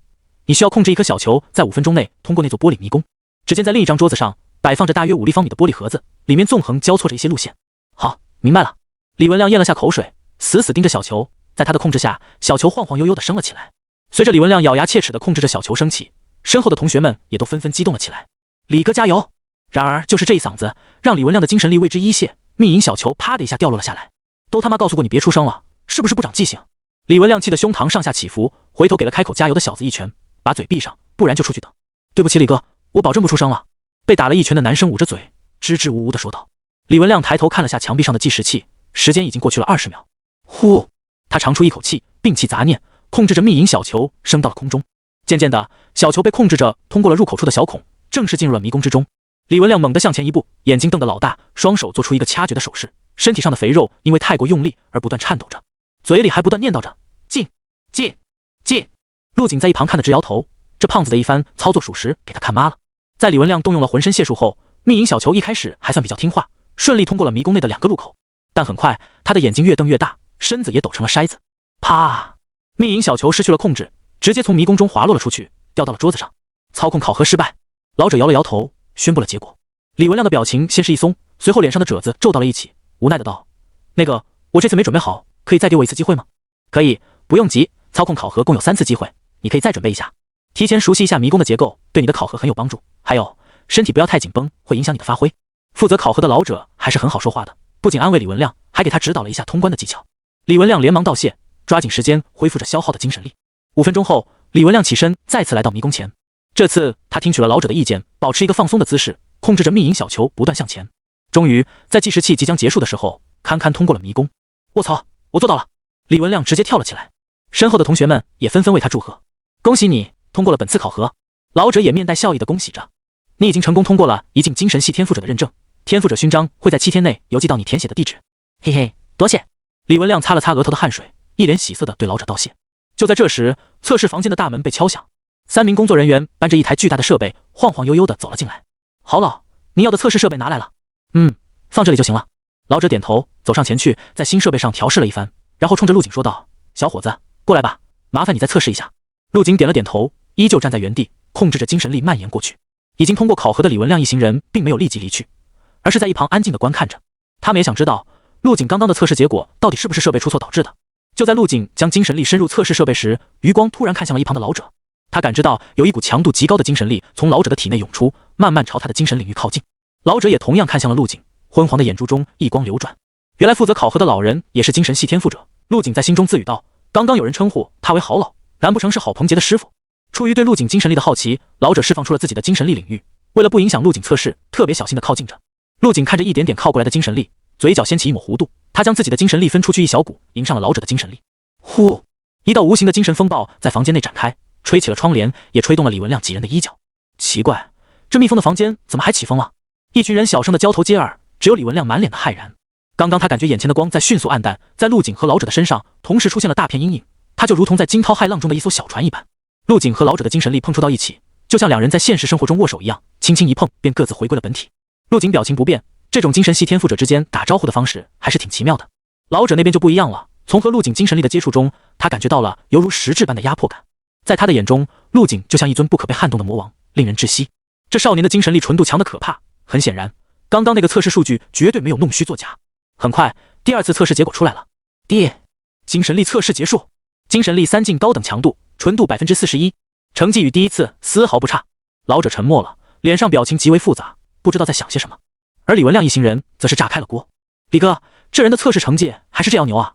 你需要控制一颗小球在5分钟内通过那座玻璃迷宫。只见在另一张桌子上摆放着大约5立方米的玻璃盒子，里面纵横交错着一些路线。好，明白了。李文亮咽了下口水，死死盯着小球，在他的控制下，小球晃晃悠悠地升了起来。随着李文亮咬牙切齿地控制着小球升起，身后的同学们也都纷纷激动了起来。李哥加油！然而就是这一嗓子，让李文亮的精神力为之一泄，密银小球啪的一下掉落了下来。都他妈告诉过你别出声了，是不是不长记性？李文亮气得胸膛上下起伏，回头给了开口加油的小子一拳，把嘴闭上，不然就出去等。对不起李哥，我保证不出声了。被打了一拳的男生捂着嘴，支支吾吾地说道。李文亮抬头看了下墙壁上的计时器，时间已经过去了20秒。呼，他长出一口气，摒弃杂念，控制着密银小球升到了空中。渐渐的，小球被控制着通过了入口处的小孔，正式进入了迷宫之中。李文亮猛地向前一步，眼睛瞪得老大，双手做出一个掐诀的手势，身体上的肥肉因为太过用力而不断颤抖着，嘴里还不断念叨着进进进。陆景在一旁看得直摇头，这胖子的一番操作属实给他看麻了。在李文亮动用了浑身解数后，密银小球一开始还算比较听话，顺利通过了迷宫内的2个入口，但很快他的眼睛越瞪越大，身子也抖成了筛子。啪！密影小球失去了控制，直接从迷宫中滑落了出去，掉到了桌子上。操控考核失败。老者摇了摇头，宣布了结果。李文亮的表情先是一松，随后脸上的褶子皱到了一起，无奈的道：“那个，我这次没准备好，可以再给我一次机会吗？”“可以，不用急，操控考核共有3次机会，你可以再准备一下，提前熟悉一下迷宫的结构，对你的考核很有帮助。还有，身体不要太紧绷，会影响你的发挥。”负责考核的老者还是很好说话的，不仅安慰李文亮，还给他指导了一下通关的技巧。李文亮连忙道谢，抓紧时间恢复着消耗的精神力。5分钟后，李文亮起身，再次来到迷宫前。这次他听取了老者的意见，保持一个放松的姿势，控制着密影小球不断向前。终于在计时器即将结束的时候，堪堪通过了迷宫。卧槽，我做到了！李文亮直接跳了起来，身后的同学们也纷纷为他祝贺。恭喜你通过了本次考核。老者也面带笑意的恭喜着，你已经成功通过了一境精神系天赋者的认证，天赋者勋章会在7天内邮寄到你填写的地址。嘿嘿，多谢。李文亮擦了擦额头的汗水，一脸喜色的对老者道谢。就在这时，测试房间的大门被敲响，3名工作人员搬着一台巨大的设备，晃晃悠悠的走了进来。郝老，您要的测试设备拿来了。放这里就行了。老者点头，走上前去，在新设备上调试了一番，然后冲着陆景说道：“小伙子，过来吧，麻烦你再测试一下。”陆景点了点头，依旧站在原地，控制着精神力蔓延过去。已经通过考核的李文亮一行人并没有立即离去，而是在一旁安静的观看着。他们也想知道陆景刚刚的测试结果到底是不是设备出错导致的。就在陆景将精神力深入测试设备时，余光突然看向了一旁的老者。他感知到有一股强度极高的精神力从老者的体内涌出，慢慢朝他的精神领域靠近。老者也同样看向了陆景，昏黄的眼珠中异光流转。原来负责考核的老人也是精神系天赋者。陆景在心中自语道：“刚刚有人称呼他为郝老，难不成是郝鹏杰的师傅？”出于对陆景精神力的好奇，老者释放出了自己的精神力领域，为了不影响陆景测试，特别小心地靠近着。陆景看着一点点靠过来的精神力，嘴角掀起一抹弧度，他将自己的精神力分出去一小股，迎上了老者的精神力。呼，一道无形的精神风暴在房间内展开，吹起了窗帘，也吹动了李文亮几人的衣角。奇怪，这密封的房间怎么还起风了？一群人小声的交头接耳，只有李文亮满脸的骇然。刚刚他感觉眼前的光在迅速暗淡，在陆景和老者的身上同时出现了大片阴影，他就如同在惊涛骇浪中的一艘小船一般。陆景和老者的精神力碰触到一起，就像两人在现实生活中握手一样，轻轻一碰便各自回归了本体。陆景表情不变，这种精神系天赋者之间打招呼的方式还是挺奇妙的。老者那边就不一样了，从和陆景精神力的接触中，他感觉到了犹如实质般的压迫感。在他的眼中，陆景就像一尊不可被撼动的魔王，令人窒息。这少年的精神力纯度强得可怕，很显然，刚刚那个测试数据绝对没有弄虚作假。很快，第2次测试结果出来了。精神力测试结束，精神力3境高等强度，纯度41%，成绩与第1次丝毫不差。老者沉默了，脸上表情极为复杂，不知道在想些什么。而李文亮一行人则是炸开了锅。李哥，这人的测试成绩还是这样牛啊？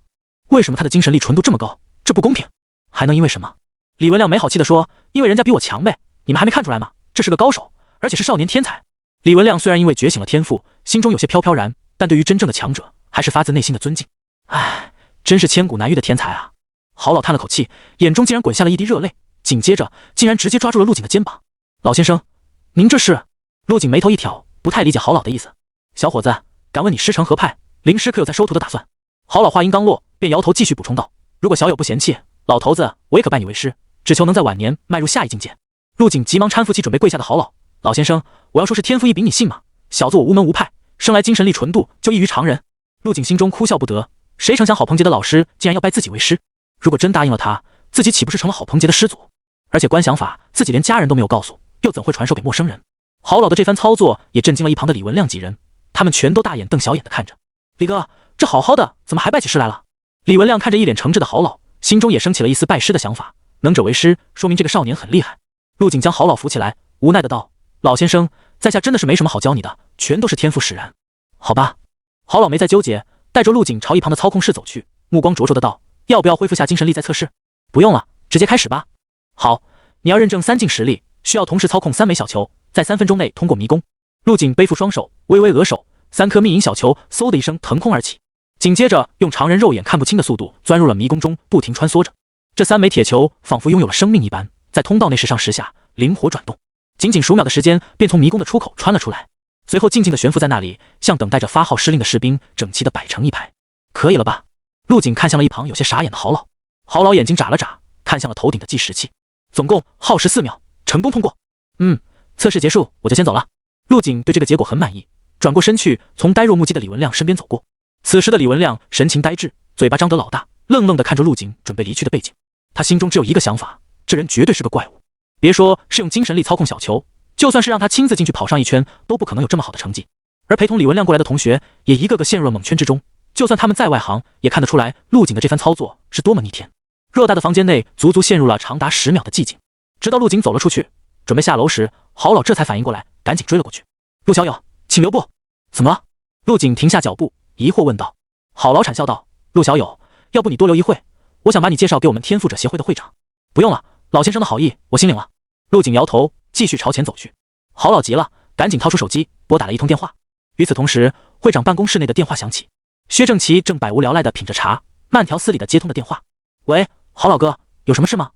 为什么他的精神力纯度这么高？这不公平。还能因为什么？李文亮没好气地说：“因为人家比我强呗，你们还没看出来吗？这是个高手，而且是少年天才。”李文亮虽然因为觉醒了天赋，心中有些飘飘然，但对于真正的强者，还是发自内心的尊敬。唉，真是千古难遇的天才啊！郝老叹了口气，眼中竟然滚下了一滴热泪，紧接着竟然直接抓住了陆景的肩膀。老先生，您这是？陆景眉头一挑，不太理解郝老的意思。小伙子，敢问你师承何派？灵师可有在收徒的打算？郝老话音刚落，便摇头继续补充道：“如果小友不嫌弃，老头子我也可拜你为师，只求能在晚年迈入下一境界。”陆景急忙搀扶起准备跪下的郝老：“老先生，我要说是天赋异禀，你信吗？小子我无门无派，生来精神力纯度就异于常人。”陆景心中哭笑不得，谁成想郝鹏杰的老师竟然要拜自己为师，如果真答应了他，自己岂不是成了郝鹏杰的师祖？而且观想法自己连家人都没有告诉，又怎会传授给陌生人？郝老的这番操作也震惊了一旁的李文亮几人，他们全都大眼瞪小眼的看着。李哥，这好好的怎么还拜起师来了？李文亮看着一脸诚挚的郝老，心中也升起了一丝拜师的想法。能者为师，说明这个少年很厉害。陆景将郝老扶起来，无奈的道：“老先生，在下真的是没什么好教你的，全都是天赋使然。”好吧。郝老没再纠结，带着陆景朝一旁的操控室走去，目光灼灼的道：“要不要恢复下精神力再测试？”不用了，直接开始吧。好，你要认证3境实力，需要同时操控3枚小球，在3分钟内通过迷宫。陆景背负双手，微微额手，3颗密影小球嗖的一声腾空而起，紧接着用常人肉眼看不清的速度钻入了迷宫中，不停穿梭着。这3枚铁球仿佛拥有了生命一般，在通道内时上时下，灵活转动。仅仅数秒的时间，便从迷宫的出口穿了出来，随后静静地悬浮在那里，像等待着发号施令的士兵，整齐地摆成一排。可以了吧？陆景看向了一旁有些傻眼的郝老，郝老眼睛眨了眨，看向了头顶的计时器，总共耗时4秒，成功通过。测试结束，我就先走了。陆景对这个结果很满意，转过身去，从呆若木鸡的李文亮身边走过。此时的李文亮神情呆滞，嘴巴张得老大，愣愣地看着陆景准备离去的背景。他心中只有一个想法，这人绝对是个怪物。别说是用精神力操控小球，就算是让他亲自进去跑上一圈，都不可能有这么好的成绩。而陪同李文亮过来的同学也一个个陷入了蒙圈之中，就算他们在外行，也看得出来陆景的这番操作是多么逆天。偌大的房间内足足陷入了长达10秒的寂静，直到陆景走了出去，准备下楼时，郝老这才反应过来，赶紧追了过去。陆小友，请留步。怎么了？陆景停下脚步，疑惑问道。郝老惨笑道：陆小友，要不你多留一会，我想把你介绍给我们天赋者协会的会长。不用了，老先生的好意我心领了。陆景摇头，继续朝前走去。郝老急了，赶紧掏出手机拨打了一通电话。与此同时，会长办公室内的电话响起，薛正奇正百无聊赖地品着茶，慢条斯理地接通了电话。喂，郝老哥，有什么事吗？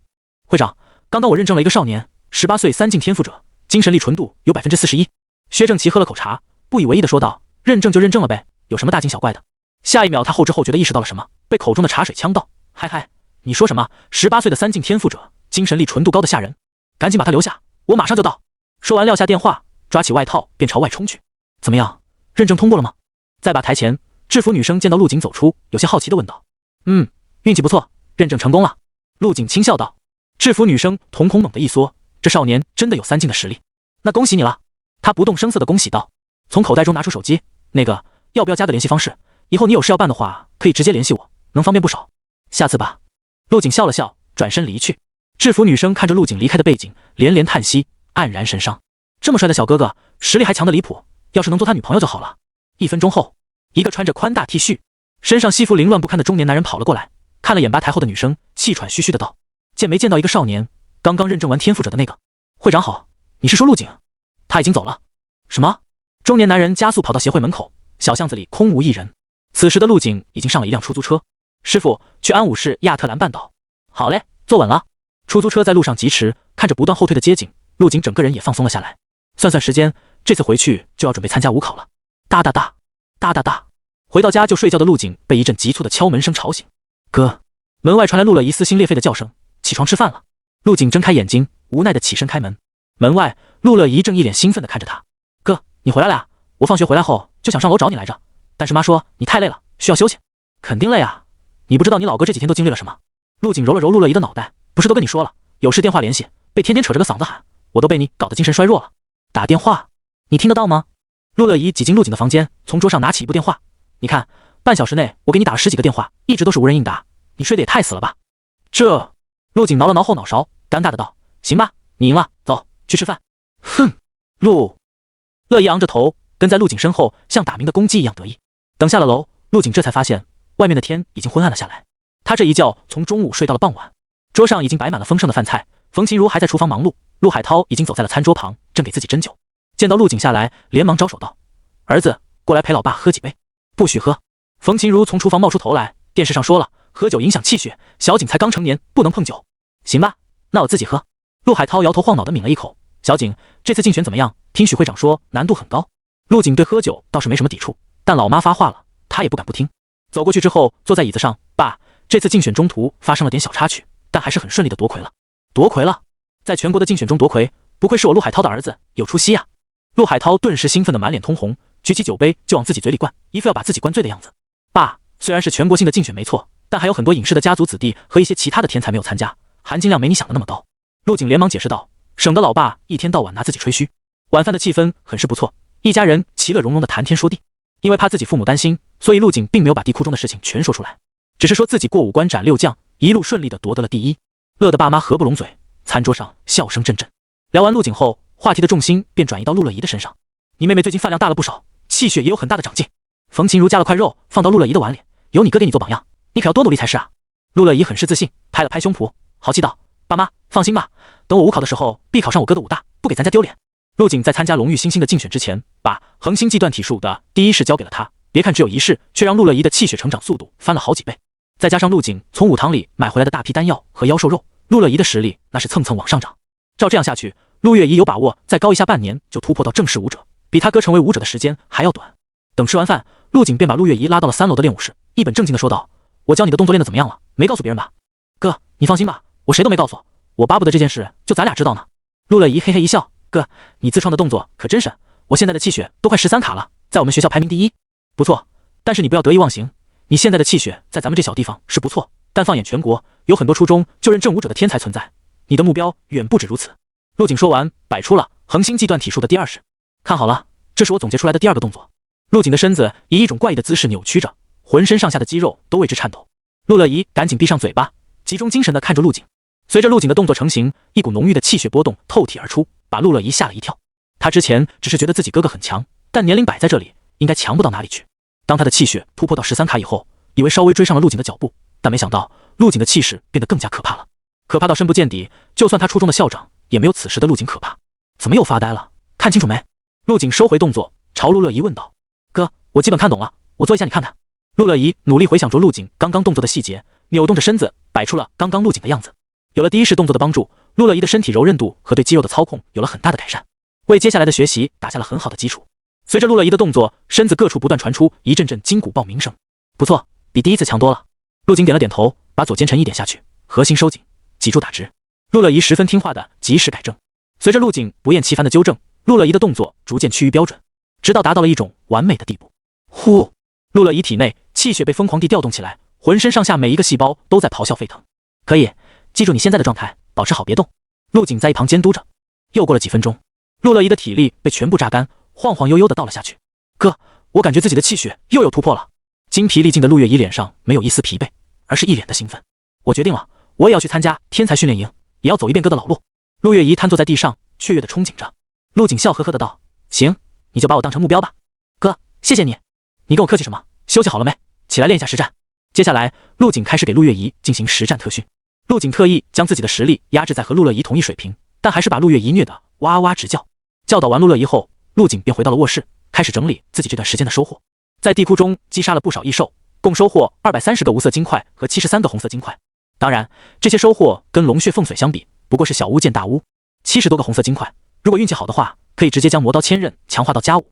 会长，刚刚我认证了一个少年，18岁3境天赋者，精神力纯度有41%。薛正奇喝了口茶，不以为意地说道：认证就认证了呗，有什么大惊小怪的？下一秒他后知后觉地意识到了什么，被口中的茶水呛到。嗨嗨，你说什么？18岁的3境天赋者，精神力纯度高的吓人，赶紧把他留下，我马上就到。说完撂下电话，抓起外套便朝外冲去。怎么样，认证通过了吗？在吧台前，制服女生见到陆景走出，有些好奇地问道。运气不错，认证成功了。陆景轻笑道。制服女生瞳孔猛地一缩，这少年真的有3境的实力，那恭喜你了。他不动声色地恭喜道，从口袋中拿出手机，那个要不要加个联系方式？以后你有事要办的话，可以直接联系我，能方便不少。下次吧。陆景笑了笑，转身离去。制服女生看着陆景离开的背景，连连叹息，黯然神伤。这么帅的小哥哥，实力还强得离谱，要是能做他女朋友就好了。1分钟后，一个穿着宽大 T 恤、身上西服凌乱不堪的中年男人跑了过来，看了眼吧台后的女生，气喘吁吁的道：见没见到一个少年，刚刚认证完天赋者的那个？会长好，你是说陆景？他已经走了。什么？中年男人加速跑到协会门口，小巷子里空无一人。此时的陆景已经上了一辆出租车。师傅，去安武市亚特兰半岛。好嘞，坐稳了。出租车在路上疾驰，看着不断后退的街景，陆景整个人也放松了下来。算算时间，这次回去就要准备参加武考了。哒哒哒，哒哒哒。回到家就睡觉的陆景被一阵急促的敲门声吵醒。哥！门外传来陆乐怡撕心裂肺的叫声：起床吃饭了。陆景睁开眼睛，无奈的起身开门。门外，陆乐怡正一脸兴奋的看着他。哥，你回来了呀？我放学回来后就想上楼找你来着，但是妈说你太累了，需要休息。肯定累啊，你不知道你老哥这几天都经历了什么。陆景揉了揉陆乐怡的脑袋，不是都跟你说了，有事电话联系，被天天扯着个嗓子喊，我都被你搞得精神衰弱了。打电话，你听得到吗？陆乐怡挤进陆景的房间，从桌上拿起一部电话。你看，半小时内我给你打了10几个电话，一直都是无人应答，你睡得也太死了吧。这……陆景挠了挠后脑勺，尴尬的道：行吧，你赢了，走，去吃饭。哼，陆乐怡昂着头，跟在陆景身后，像打鸣的公鸡一样得意。等下了楼，陆景这才发现外面的天已经昏暗了下来。他这一觉从中午睡到了傍晚，桌上已经摆满了丰盛的饭菜，冯琴如还在厨房忙碌，陆海涛已经走在了餐桌旁，正给自己斟酒。见到陆景下来，连忙招手道：儿子，过来陪老爸喝几杯。不许喝。冯琴如从厨房冒出头来，电视上说了，喝酒影响气血，小景才刚成年，不能碰酒。行吧，那我自己喝。陆海涛摇头晃脑地抿了一口。小景，这次竞选怎么样？听许会长说难度很高。陆景对喝酒倒是没什么抵触，但老妈发话了，他也不敢不听。走过去之后，坐在椅子上，爸，这次竞选中途发生了点小插曲，但还是很顺利的夺魁了。夺魁了？在全国的竞选中夺魁，不愧是我陆海涛的儿子，有出息啊。陆海涛顿时兴奋的满脸通红，举起酒杯就往自己嘴里灌，一副要把自己灌醉的样子。爸，虽然是全国性的竞选没错，但还有很多影视的家族子弟和一些其他的天才没有参加，含金量没你想的那么高。陆景连忙解释道，省得老爸一天到晚拿自己吹嘘。晚饭的气氛很是不错，一家人其乐融融的谈天说地。因为怕自己父母担心，所以陆景并没有把地库中的事情全说出来，只是说自己过5关斩6将，一路顺利的夺得了第1，乐得爸妈合不拢嘴，餐桌上笑声阵阵。聊完陆景后，话题的重心便转移到陆乐怡的身上。你妹妹最近饭量大了不少，气血也有很大的长进。冯琴如夹了块肉放到陆乐怡的碗里，有你哥给你做榜样，你可要多努力才是啊。陆乐怡很是自信，拍了拍胸脯，豪气道：爸妈放心吧，等我武考的时候必考上我哥的武大，不给咱家丢脸。陆景在参加荣誉新星的竞选之前，把恒星计段体术的第1式交给了他，别看只有1式，却让陆乐怡的气血成长速度翻了好几倍。再加上陆景从武堂里买回来的大批丹药和妖兽肉，陆乐怡的实力那是蹭蹭往上涨。照这样下去，陆乐怡有把握再高一下半年就突破到正式武者，比他哥成为武者的时间还要短。等吃完饭，陆景便把陆乐怡拉到了3楼的练武室，一本正经地说道：我教你的动作练得怎么样了？没告诉别人吧？哥，你放心吧，我谁都没告诉，我巴不得这件事就咱俩知道呢。陆乐怡嘿嘿一笑，哥，你自创的动作可真神，我现在的气血都快13卡了，在我们学校排名第1。不错，但是你不要得意忘形，你现在的气血在咱们这小地方是不错，但放眼全国，有很多初中就认正武者的天才存在，你的目标远不止如此。陆景说完，摆出了恒星计断体术的第二式。看好了，这是我总结出来的第二个动作。陆景的身子以一种怪异的姿势扭曲着，浑身上下的肌肉都为之颤抖。陆乐怡赶紧闭上嘴巴，集中精神地看着陆景。随着陆景的动作成型，一股浓郁的气血波动透体而出，把陆乐怡吓了一跳。他之前只是觉得自己哥哥很强，但年龄摆在这里，应该强不到哪里去。当他的气血突破到13卡以后，以为稍微追上了陆景的脚步，但没想到陆景的气势变得更加可怕了，可怕到深不见底。就算他初中的校长，也没有此时的陆景可怕。怎么又发呆了？看清楚没？陆景收回动作，朝陆乐怡问道：“哥，我基本看懂了，我做一下你看看。”陆乐怡努力回想着陆景刚刚动作的细节，扭动着身子，摆出了刚刚陆景的样子。有了第一式动作的帮助，陆乐怡的身体柔韧度和对肌肉的操控有了很大的改善，为接下来的学习打下了很好的基础。随着陆乐怡的动作，身子各处不断传出一阵阵筋骨爆鸣声。不错，比第一次强多了。陆景点了点头，把左肩沉一点下去，核心收紧，脊柱打直。陆乐怡十分听话的及时改正。随着陆景不厌其烦的纠正，陆乐怡的动作逐渐趋于标准，直到达到了一种完美的地步。呼，陆乐怡体内气血被疯狂地调动起来，浑身上下每一个细胞都在咆哮沸腾。可以，记住你现在的状态，保持好别动。陆景在一旁监督着。又过了几分钟，陆乐怡的体力被全部榨干，晃晃悠悠的倒了下去。哥，我感觉自己的气血又有突破了。精疲力尽的陆乐怡脸上没有一丝疲惫，而是一脸的兴奋。我决定了，我也要去参加天才训练营，也要走一遍哥的老路。陆乐怡瘫坐在地上，雀跃的憧憬着。陆景笑呵呵的道：“行，你就把我当成目标吧。哥，谢谢你。你跟我客气什么？休息好了没？起来练一下实战。”接下来，陆景开始给陆乐怡进行实战特训。陆景特意将自己的实力压制在和陆乐怡同一水平，但还是把陆乐怡虐得哇哇直叫。教导完陆乐怡后，陆景便回到了卧室，开始整理自己这段时间的收获。在地窟中击杀了不少异兽，共收获230个无色金块和73个红色金块。当然，这些收获跟龙血凤髓相比，不过是小巫见大巫。70多个红色金块，如果运气好的话，可以直接将魔刀千刃强化到+5。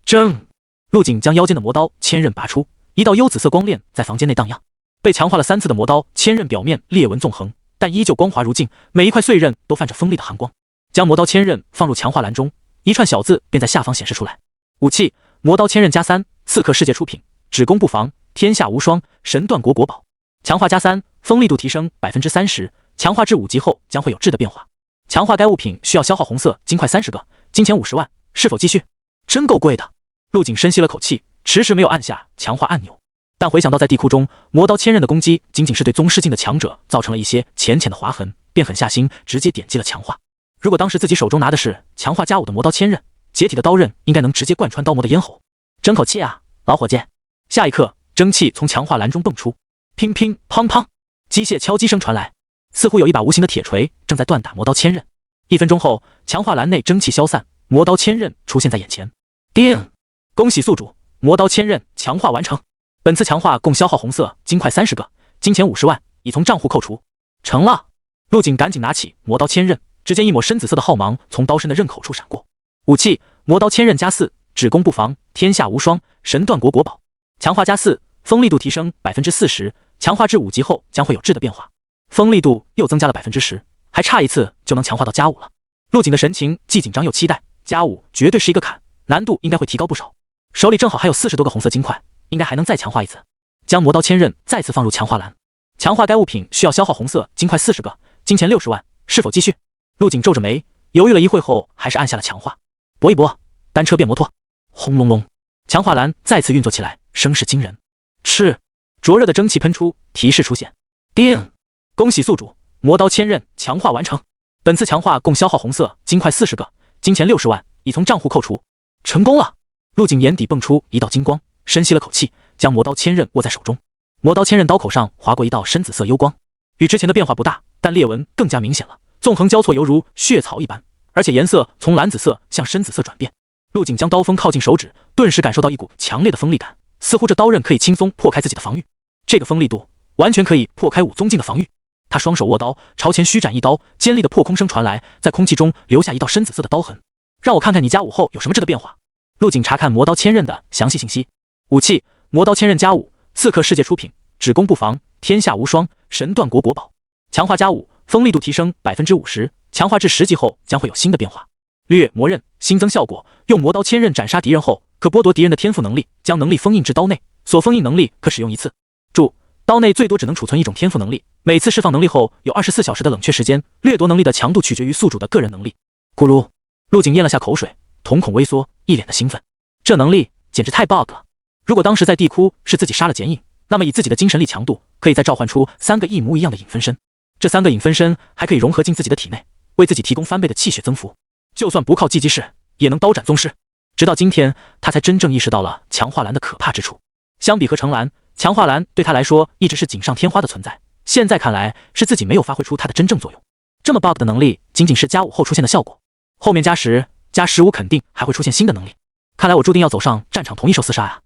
正，陆景将腰间的魔刀千刃拔出，一道幽紫色光链在房间内荡漾。被强化了3次的魔刀千刃表面裂纹纵横，但依旧光滑如镜，每一块碎刃都泛着锋利的寒光。将魔刀千刃放入强化栏中，一串小字便在下方显示出来：武器：魔刀千刃+3，刺客世界出品，只攻不防，天下无双，神断国国宝。强化+3，锋利度提升30%，强化至5级后将会有质的变化。强化该物品需要消耗红色金块30个，金钱50万，是否继续？真够贵的。陆景深吸了口气，迟迟没有按下强化按钮。但回想到在地窟中魔刀千刃的攻击仅仅是对宗师境的强者造成了一些浅浅的划痕，便狠下心直接点击了强化。如果当时自己手中拿的是强化+5的魔刀千刃，解体的刀刃应该能直接贯穿刀魔的咽喉。争口气啊，老伙计！下一刻，蒸汽从强化栏中迸出，乒乒乓乓，机械敲击声传来，似乎有一把无形的铁锤正在锻打魔刀千刃。1分钟后，强化栏内蒸汽消散，魔刀千刃出现在眼前。叮！恭喜宿主，魔刀千刃强化完成。本次强化共消耗红色金块30个，金钱50万，已从账户扣除。成了。陆景赶紧拿起魔刀千刃，只见一抹深紫色的浩芒从刀身的刃口处闪过。武器：魔刀千刃+4，只攻不防，天下无双，神断国国宝。强化+4，锋利度提升40%，强化至5级后将会有质的变化。锋利度又增加了10%，还差一次就能强化到+5了。陆景的神情既紧张又期待，+5绝对是一个坎，难度应该会提高不少。手里正好还有40多个红色金块，应该还能再强化一次。将魔刀千刃再次放入强化栏，强化该物品需要消耗红色金块40个，金钱60万，是否继续？陆景皱着眉，犹豫了一会后，还是按下了强化。搏一搏，单车变摩托。轰隆隆，强化栏再次运作起来，声势惊人。赤，灼热的蒸汽喷出，提示出现。叮！恭喜宿主，魔刀千刃强化完成。本次强化共消耗红色金块40个，金钱60万，已从账户扣除。成功了！陆景眼底迸出一道金光，深吸了口气，将魔刀千刃握在手中。魔刀千刃刀口上划过一道深紫色幽光，与之前的变化不大，但裂纹更加明显了，纵横交错，犹如血草一般，而且颜色从蓝紫色向深紫色转变。陆景将刀锋靠近手指，顿时感受到一股强烈的锋利感，似乎这刀刃可以轻松破开自己的防御。这个锋利度完全可以破开武宗境的防御。他双手握刀，朝前虚斩一刀，尖利的破空声传来，在空气中留下一道深紫色的刀痕。让我看看你+5后有什么质的变化。陆景查看魔刀千刃的详细信息。武器：魔刀千刃+5，刺客世界出品，只攻不防，天下无双，神断国国宝。强化+5，锋利度提升50%，强化至10级后将会有新的变化。掠魔刃新增效果，用魔刀千刃斩杀敌人后，可剥夺敌人的天赋能力，将能力封印至刀内，所封印能力可使用1次。注：刀内最多只能储存一种天赋能力，每次释放能力后有24小时的冷却时间，掠夺能力的强度取决于宿主的个人能力。咕噜，陆景咽了下口水，瞳孔微缩，一脸的兴奋。这能力简直太 bug 了！如果当时在地窟是自己杀了剪影，那么以自己的精神力强度，可以再召唤出3个一模一样的影分身。这3个影分身还可以融合进自己的体内，为自己提供翻倍的气血增幅。就算不靠技击式，也能刀斩宗师。直到今天，他才真正意识到了强化蓝的可怕之处。相比合成蓝，强化蓝对他来说一直是锦上添花的存在。现在看来，是自己没有发挥出它的真正作用。这么 bug 的能力，仅仅是加5后出现的效果，后面加10、加15肯定还会出现新的能力。看来我注定要走上战场同一手厮杀呀！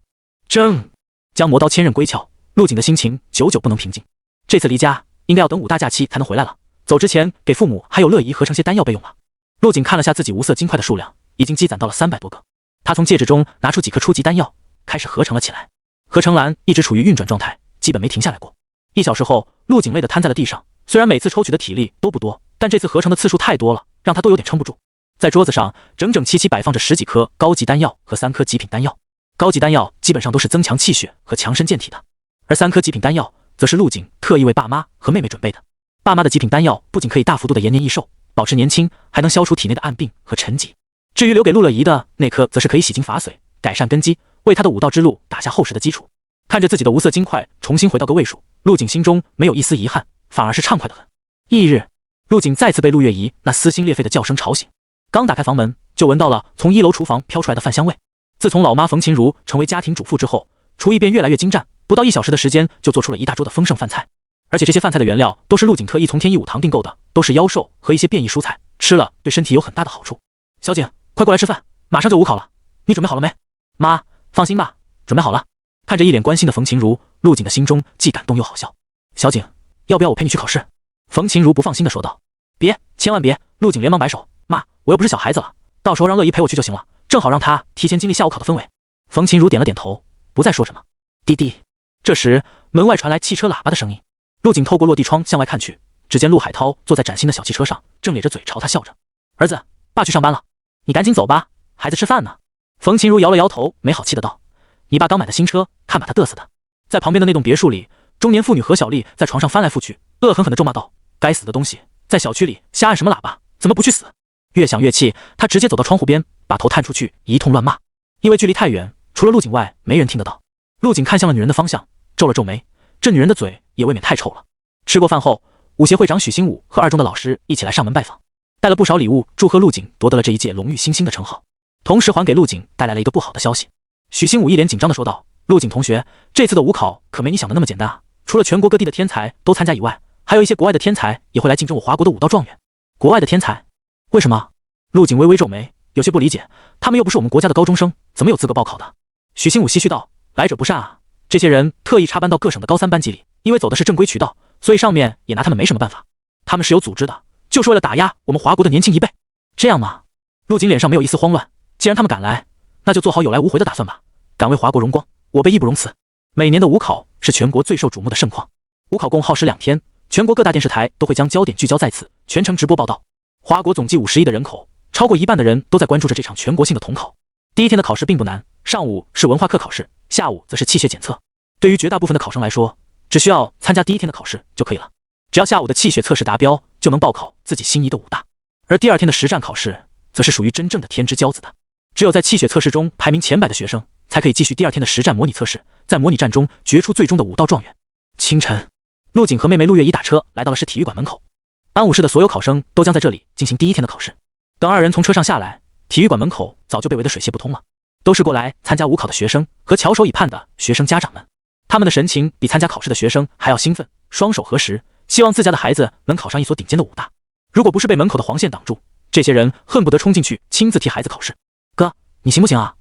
将魔刀千刃归鞘，陆景的心情久久不能平静。这次离家应该要等5大假期才能回来了，走之前给父母还有乐姨合成些丹药备用了。陆景看了下自己无色金块的数量，已经积攒到了300多个。他从戒指中拿出几颗初级丹药，开始合成了起来。合成蓝一直处于运转状态，基本没停下来过。1小时后，陆景累得瘫在了地上。虽然每次抽取的体力都不多，但这次合成的次数太多了，让他都有点撑不住。在桌子上整整齐齐摆放着10几颗高级丹药和3颗极品丹药。高级丹药基本上都是增强气血和强身健体的，而3颗极品丹药则是陆景特意为爸妈和妹妹准备的。爸妈的极品丹药不仅可以大幅度的延年益寿，保持年轻，还能消除体内的暗病和沉疾。至于留给陆乐怡的那颗，则是可以洗精伐髓，改善根基，为他的武道之路打下厚实的基础。看着自己的无色金块重新回到个位数，陆景心中没有一丝遗憾，反而是畅快的很。翌日，陆景再次被陆月怡那撕心裂肺的叫声吵醒，刚打开房门，就闻到了从1楼厨房飘出来的饭香味。自从老妈冯琴如成为家庭主妇之后，厨艺便越来越精湛，不到1小时的时间就做出了一大桌的丰盛饭菜。而且这些饭菜的原料都是陆景特意从天意武堂订购的，都是妖兽和一些变异蔬菜，吃了对身体有很大的好处。小景，快过来吃饭，马上就5考了，你准备好了没？妈，放心吧，准备好了。看着一脸关心的冯琴如，陆景的心中既感动又好笑。小景，要不要我陪你去考试？冯琴如不放心地说道。别，千万别！陆景连忙摆手，妈，我又不是小孩子了，到时候让乐怡陪我去就行了，正好让她提前经历下午考的氛围。冯琴如点了点头，不再说什么。滴滴，这时门外传来汽车喇叭的声音。陆景透过落地窗向外看去，只见陆海涛坐在崭新的小汽车上，正咧着嘴朝他笑着。儿子，爸去上班了，你赶紧走吧，孩子吃饭呢。冯琴如摇了摇头，没好气的道：你爸刚买的新车，看把他嘚瑟的。在旁边的那栋别墅里，中年妇女何小丽在床上翻来覆去，恶狠狠地咒骂道：该死的东西，在小区里瞎按什么喇叭，怎么不去死？越想越气，他直接走到窗户边，把头探出去，一通乱骂。因为距离太远，除了陆景外，没人听得到。陆景看向了女人的方向，皱了皱眉，这女人的嘴也未免太臭了。吃过饭后，武协会长许新武和2中的老师一起来上门拜访，带了不少礼物，祝贺陆景夺得了这一届荣誉新星的称号，同时还给陆景带来了一个不好的消息。许新武一脸紧张地说道：陆景同学，这次的武考可没你想的那么简单啊！除了全国各地的天才都参加以外，还有一些国外的天才也会来竞争我华国的武道状元。国外的天才？为什么？陆景微微皱眉，有些不理解，他们又不是我们国家的高中生，怎么有资格报考的？许新武唏嘘道：来者不善啊，这些人特意插班到各省的高3班级里，因为走的是正规渠道，所以上面也拿他们没什么办法。他们是有组织的，就是为了打压我们华国的年轻一辈。这样吗？陆景脸上没有一丝慌乱，既然他们敢来，那就做好有来无回的打算吧。敢为华国荣光，我辈义不容辞。每年的武考是全国最受瞩目的盛况，武考共耗时2天，全国各大电视台都会将焦点聚焦在此，全程直播报道。华国总计50亿的人口，超过1半的人都在关注着这场全国性的统考。第一天的考试并不难，上午是文化课考试，下午则是气血检测。对于绝大部分的考生来说，只需要参加第一天的考试就可以了。只要下午的气血测试达标，就能报考自己心仪的武大。而第2天的实战考试，则是属于真正的天之骄子的。只有在气血测试中排名前100的学生，才可以继续第2天的实战模拟测试，在模拟战中决出最终的武道状元。清晨，陆景和妹妹陆月怡打车来到了市体育馆门口。安武市的所有考生都将在这里进行第1天的考试。等2人从车上下来，体育馆门口早就被围得水泄不通了，都是过来参加武考的学生和翘首以盼的学生家长们。他们的神情比参加考试的学生还要兴奋，双手合十，希望自家的孩子能考上一所顶尖的武大。如果不是被门口的黄线挡住，这些人恨不得冲进去亲自替孩子考试。哥，你行不行啊？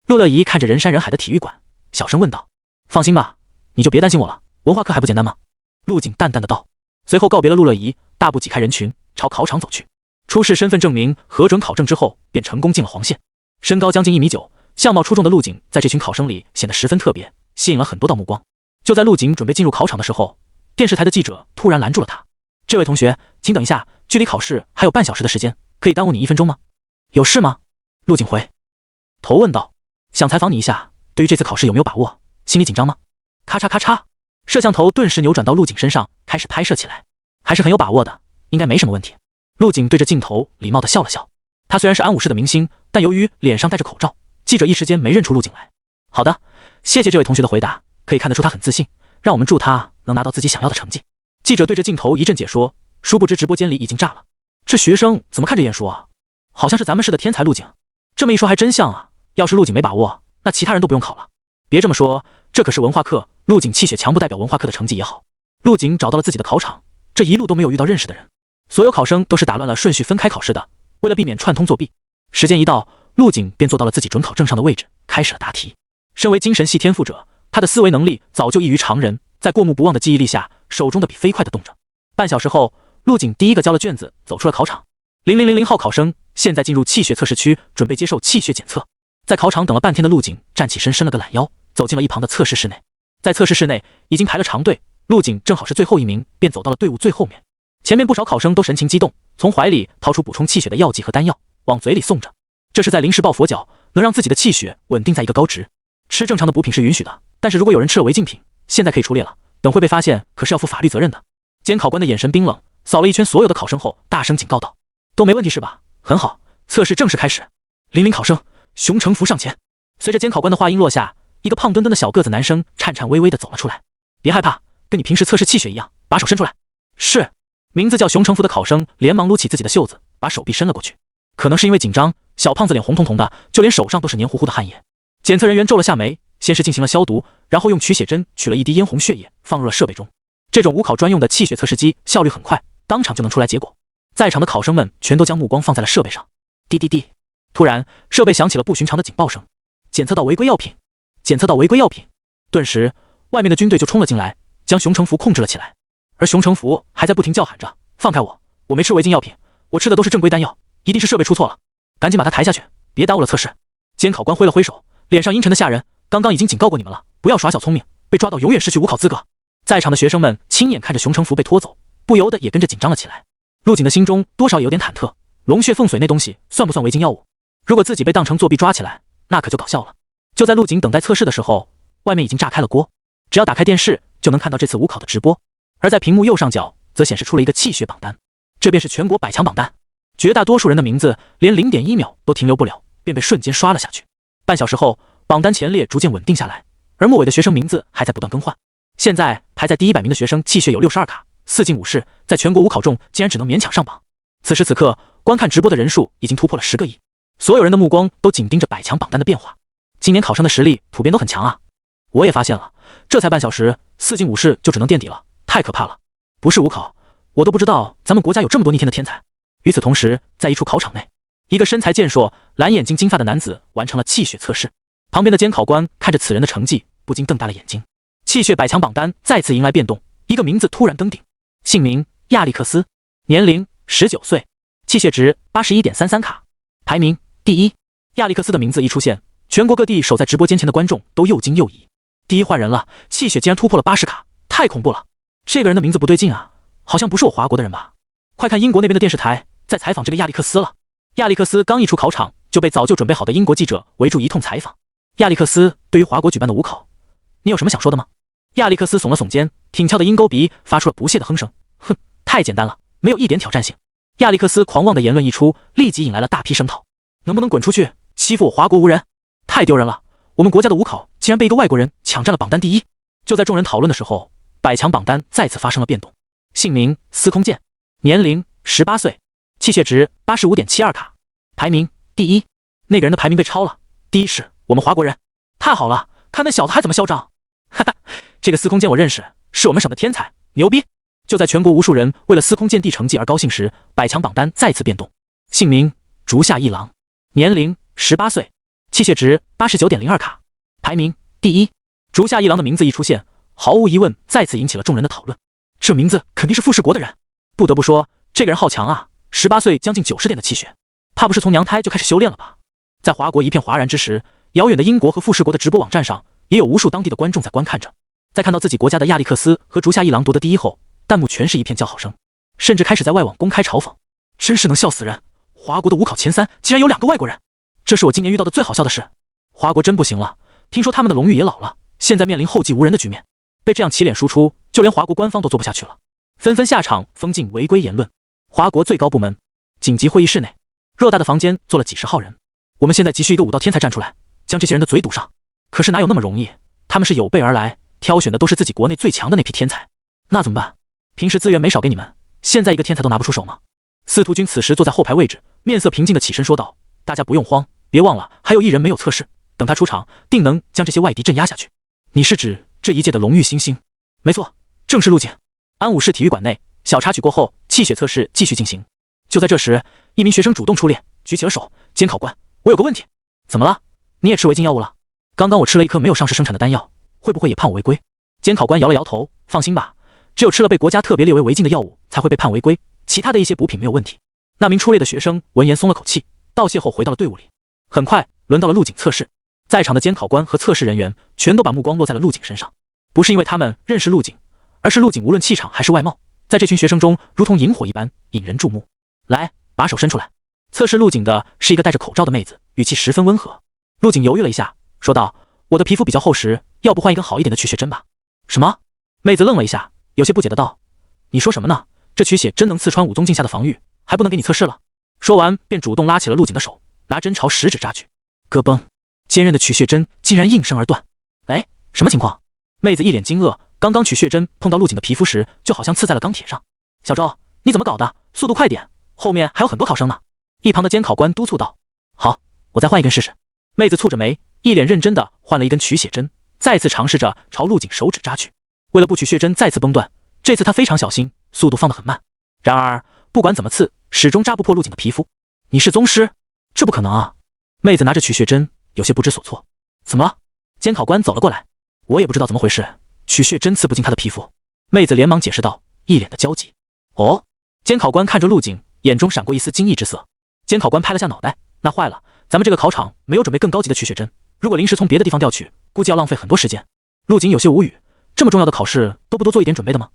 陆乐怡看着人山人海的体育馆，小声问道。放心吧，你就别担心我了，文化课还不简单吗？陆景淡淡的道。随后告别了陆乐怡，大步挤开人群，朝考场走去。出示身份证明，核准考证之后，便成功进了黄线。身高将近1.9米，相貌出众的陆景在这群考生里显得十分特别，吸引了很多道目光。就在陆景准备进入考场的时候，电视台的记者突然拦住了他。这位同学，请等一下，距离考试还有半小时的时间，可以耽误你1分钟吗？有事吗？陆景回头问道。想采访你一下，对于这次考试有没有把握？心里紧张吗？咔嚓咔嚓，摄像头顿时扭转到陆景身上，开始拍摄起来，还是很有把握的，应该没什么问题。陆景对着镜头礼貌地笑了笑。他虽然是安武市的明星，但由于脸上戴着口罩，记者一时间没认出陆景来。好的，谢谢这位同学的回答，可以看得出他很自信，让我们祝他能拿到自己想要的成绩。记者对着镜头一阵解说，殊不知直播间里已经炸了。这学生怎么看着眼熟啊？好像是咱们市的天才陆景。这么一说还真像啊，要是陆景没把握，那其他人都不用考了。别这么说，这可是文化课，陆景气血强不代表文化课的成绩也好。陆景找到了自己的考场，这一路都没有遇到认识的人，所有考生都是打乱了顺序分开考试的，为了避免串通作弊。时间一到，陆景便坐到了自己准考证上的位置，开始了答题。身为精神系天赋者，他的思维能力早就异于常人，在过目不忘的记忆力下，手中的笔飞快地动着。半小时后，陆景第一个交了卷子，走出了考场。0000号考生现在进入气血测试区，准备接受气血检测。在考场等了半天的陆景站起身，伸了个懒腰，走进了一旁的测试室内。在测试室内已经排了长队，陆景正好是最后一名，便走到了队伍最后面。前面不少考生都神情激动，从怀里掏出补充气血的药剂和丹药，往嘴里送着。这是在临时抱佛脚，能让自己的气血稳定在一个高值。吃正常的补品是允许的，但是如果有人吃了违禁品，现在可以出列了，等会被发现可是要负法律责任的。监考官的眼神冰冷，扫了一圈所有的考生后，大声警告道：都没问题是吧？很好，测试正式开始。00考生熊成福上前。随着监考官的话音落下，一个胖墩墩的小个子男生颤颤巍巍地走了出来。别害怕，跟你平时测试气血一样，把手伸出来。是。名字叫熊成福的考生连忙撸起自己的袖子，把手臂伸了过去。可能是因为紧张，小胖子脸红彤彤的，就连手上都是黏糊糊的汗液。检测人员皱了下眉，先是进行了消毒，然后用取血针取了一滴嫣红血液放入了设备中。这种无考专用的气血测试机效率很快，当场就能出来结果。在场的考生们全都将目光放在了设备上。滴滴滴，突然设备响起了不寻常的警报声，检测到违规药品，检测到违规药品。顿时外面的军队就冲了进来，将熊成福控制了起来。而熊成福还在不停叫喊着：放开我，我没吃违禁药品，我吃的都是正规丹药，一定是设备出错了，赶紧把他抬下去，别耽误了测试。监考官挥了挥手，脸上阴沉的吓人，刚刚已经警告过你们了，不要耍小聪明，被抓到永远失去无考资格。在场的学生们亲眼看着熊成福被拖走，不由得也跟着紧张了起来。陆景的心中多少有点忐忑，龙血凤髓那东西算不算违禁药物？如果自己被当成作弊抓起来，那可就搞笑了。就在陆景等待测试的时候，外面已经炸开了锅，只要打开电视就能看到这次无考的直播。而在屏幕右上角则显示出了一个气血榜单，这便是全国100强榜单。绝大多数人的名字连0.1秒都停留不了，便被瞬间刷了下去。半小时后，榜单前列逐渐稳定下来，而末尾的学生名字还在不断更换。现在排在第100名的学生气血有62卡，4进5试，在全国无考中竟然只能勉强上榜。此时此刻，观看直播的人数已经突破了10个亿，所有人的目光都紧盯着100强榜单的变化。今年考生的实力普遍都很强啊！我也发现了，这才半小时，4进5试就只能垫底了，太可怕了！不是无考，我都不知道咱们国家有这么多逆天的天才。与此同时，在一处考场内，一个身材健硕、蓝眼睛金发的男子完成了气血测试。旁边的监考官看着此人的成绩，不禁瞪大了眼睛。气血100强榜单再次迎来变动，一个名字突然登顶，姓名亚历克斯，年龄19岁，气血值81.33卡，排名第一。亚历克斯的名字一出现，全国各地守在直播间前的观众都又惊又疑。第一换人了，气血竟然突破了80卡，太恐怖了！这个人的名字不对劲啊，好像不是我华国的人吧？快看英国那边的电视台在采访这个亚历克斯了。亚历克斯刚一出考场就被早就准备好的英国记者围住一通采访。亚历克斯，对于华国举办的无考，你有什么想说的吗？亚历克斯耸了耸肩，挺翘的鹰钩鼻发出了不屑的哼声。哼，太简单了，没有一点挑战性。亚历克斯狂妄的言论一出，立即引来了大批声讨。能不能滚出去？欺负我华国无人，太丢人了！我们国家的无考竟然被一个外国人抢占了榜单第一。就在众人讨论的时候，100强榜单再次发生了变动。姓名司空剑，年龄18岁，气血值85.72卡，排名第一。那个人的排名被超了，第一是我们华国人。太好了，看那小子还怎么嚣张！哈哈，这个司空剑我认识，是我们省的天才，牛逼！就在全国无数人为了司空剑帝成绩而高兴时，100强榜单再次变动。姓名竹下一郎，年龄18岁，气血值89.02卡，排名第一。竹下一郎的名字一出现，毫无疑问再次引起了众人的讨论。这名字肯定是富士国的人，不得不说，这个人好强啊！18岁将近90点的气血，怕不是从娘胎就开始修炼了吧？在华国一片哗然之时，遥远的英国和富士国的直播网站上也有无数当地的观众在观看着。在看到自己国家的亚历克斯和竹下一郎夺得第一后，弹幕全是一片叫好声，甚至开始在外网公开嘲讽。真是能笑死人！华国的无考前3竟然有2个外国人，这是我今年遇到的最好笑的事。华国真不行了，听说他们的荣誉也老了，现在面临后继无人的局面。被这样起脸输出，就连华国官方都做不下去了，纷纷下场封禁违规言论。华国最高部门紧急会议室内，偌大的房间坐了几十号人。我们现在急需一个武道天才站出来，将这些人的嘴堵上。可是哪有那么容易？他们是有备而来，挑选的都是自己国内最强的那批天才。那怎么办？平时资源没少给你们，现在一个天才都拿不出手吗？司徒君此时坐在后排位置，面色平静地起身说道：“大家不用慌，别忘了还有一人没有测试，等他出场，定能将这些外敌镇压下去。”你是指这一届的荣誉新星？没错，正是陆景。安武市体育馆内，小插曲过后，气血测试继续进行。就在这时，一名学生主动出列，举起了手：“监考官，我有个问题。”“怎么了？你也吃违禁药物了？”“刚刚我吃了一颗没有上市生产的丹药，会不会也判我违规？”监考官摇了摇头：“放心吧，只有吃了被国家特别列为违禁的药物才会被判违规，其他的一些补品没有问题。”那名出列的学生闻言松了口气，道谢后回到了队伍里。很快轮到了陆景测试，在场的监考官和测试人员全都把目光落在了陆景身上，不是因为他们认识陆景，而是陆景无论气场还是外貌，在这群学生中如同萤火一般引人注目。来，把手伸出来。测试陆景的是一个戴着口罩的妹子，语气十分温和。陆景犹豫了一下，说道：“我的皮肤比较厚实，要不换一根好一点的取血针吧？”“什么？”妹子愣了一下，有些不解的道：“你说什么呢？这取血针能刺穿武宗镜下的防御，还不能给你测试了？”说完便主动拉起了陆景的手，拿针朝食指扎去。咯嘣，坚韧的取血针竟然应声而断。哎，什么情况？妹子一脸惊愕，刚刚取血针碰到陆景的皮肤时，就好像刺在了钢铁上。小周，你怎么搞的？速度快点，后面还有很多考生呢。一旁的监考官督促道。好，我再换一根试试。妹子蹙着眉，一脸认真的换了一根取血针，再次尝试着朝陆景手指扎去。为了不取血针再次崩断，这次她非常小心，速度放得很慢。然而不管怎么刺，始终扎不破陆景的皮肤。你是宗师？这不可能啊！妹子拿着取血针，有些不知所措。怎么了？监考官走了过来。我也不知道怎么回事，取血针刺不进她的皮肤。妹子连忙解释道，一脸的焦急。哦，监考官看着陆景，眼中闪过一丝惊异之色。监考官拍了下脑袋，那坏了，咱们这个考场没有准备更高级的取血针，如果临时从别的地方调取，估计要浪费很多时间。陆景有些无语，这么重要的考试都不多做一点准备的吗？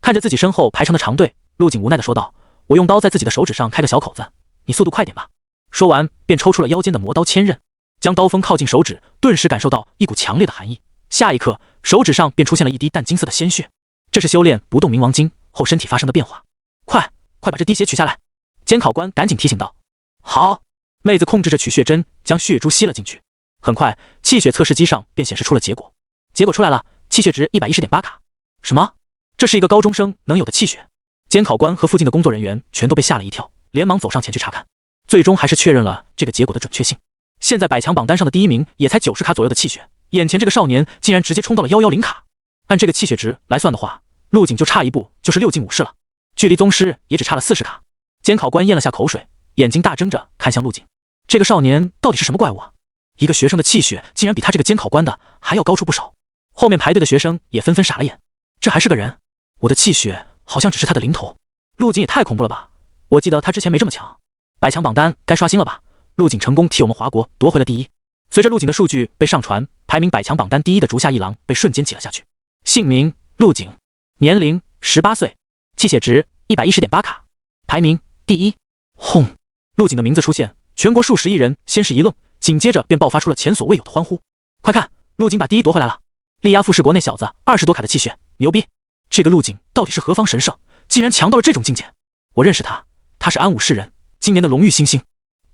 看着自己身后排成的长队，陆景无奈地说道：“我用刀在自己的手指上开个小口子，你速度快点吧。”说完便抽出了腰间的魔刀千刃，将刀锋靠近手指，顿时感受到一股强烈的寒意。下一刻，手指上便出现了一滴淡金色的鲜血，这是修炼不动明王经后身体发生的变化。快把这滴血取下来！监考官赶紧提醒道。好，妹子控制着取血针，将血珠吸了进去。很快，气血测试机上便显示出了结果。结果出来了，气血值 110.8 卡。什么？这是一个高中生能有的气血？监考官和附近的工作人员全都被吓了一跳，连忙走上前去查看。最终还是确认了这个结果的准确性。现在百强榜单上的第一名也才90卡左右的气血，眼前这个少年竟然直接冲到了110卡。按这个气血值来算的话，陆景就差一步就是6进武士了，距离宗师也只差了40卡。监考官咽了下口水，眼睛大睁着看向陆景，这个少年到底是什么怪物啊？一个学生的气血竟然比他这个监考官的还要高出不少。后面排队的学生也纷纷傻了眼，这还是个人？我的气血好像只是他的零头。陆景也太恐怖了吧，我记得他之前没这么强。百强榜单该刷新了吧？陆景成功替我们华国夺回了第一。随着陆景的数据被上传，排名百强榜单第一的竹下一郎被瞬间挤了下去。姓名陆景，年龄18岁，气血值 110.8 卡，排名第一。轰！陆景的名字出现，全国数十亿人先是一愣，紧接着便爆发出了前所未有的欢呼。快看，陆景把第一夺回来了！力压富士国内小子20多卡的气血，牛逼！这个陆景到底是何方神圣，竟然强到了这种境界？我认识他，他是安武市人，今年的荣誉新星。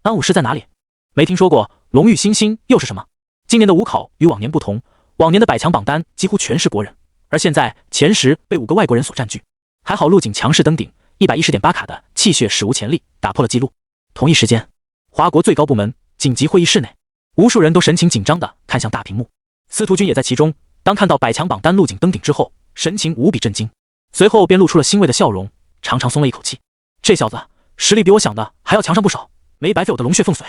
安武市在哪里？没听说过，荣誉新星又是什么？今年的武考与往年不同，往年的百强榜单几乎全是国人，而现在前10被5个外国人所占据。还好陆景强势登顶，110.8卡的气血史无前例，打破了记录。同一时间，华国最高部门紧急会议室内，无数人都神情紧张地看向大屏幕，司徒君也在其中。当看到百强榜单陆景登顶之后，神情无比震惊，随后便露出了欣慰的笑容，长长松了一口气。这小子实力比我想的还要强上不少，没白费我的龙血凤髓。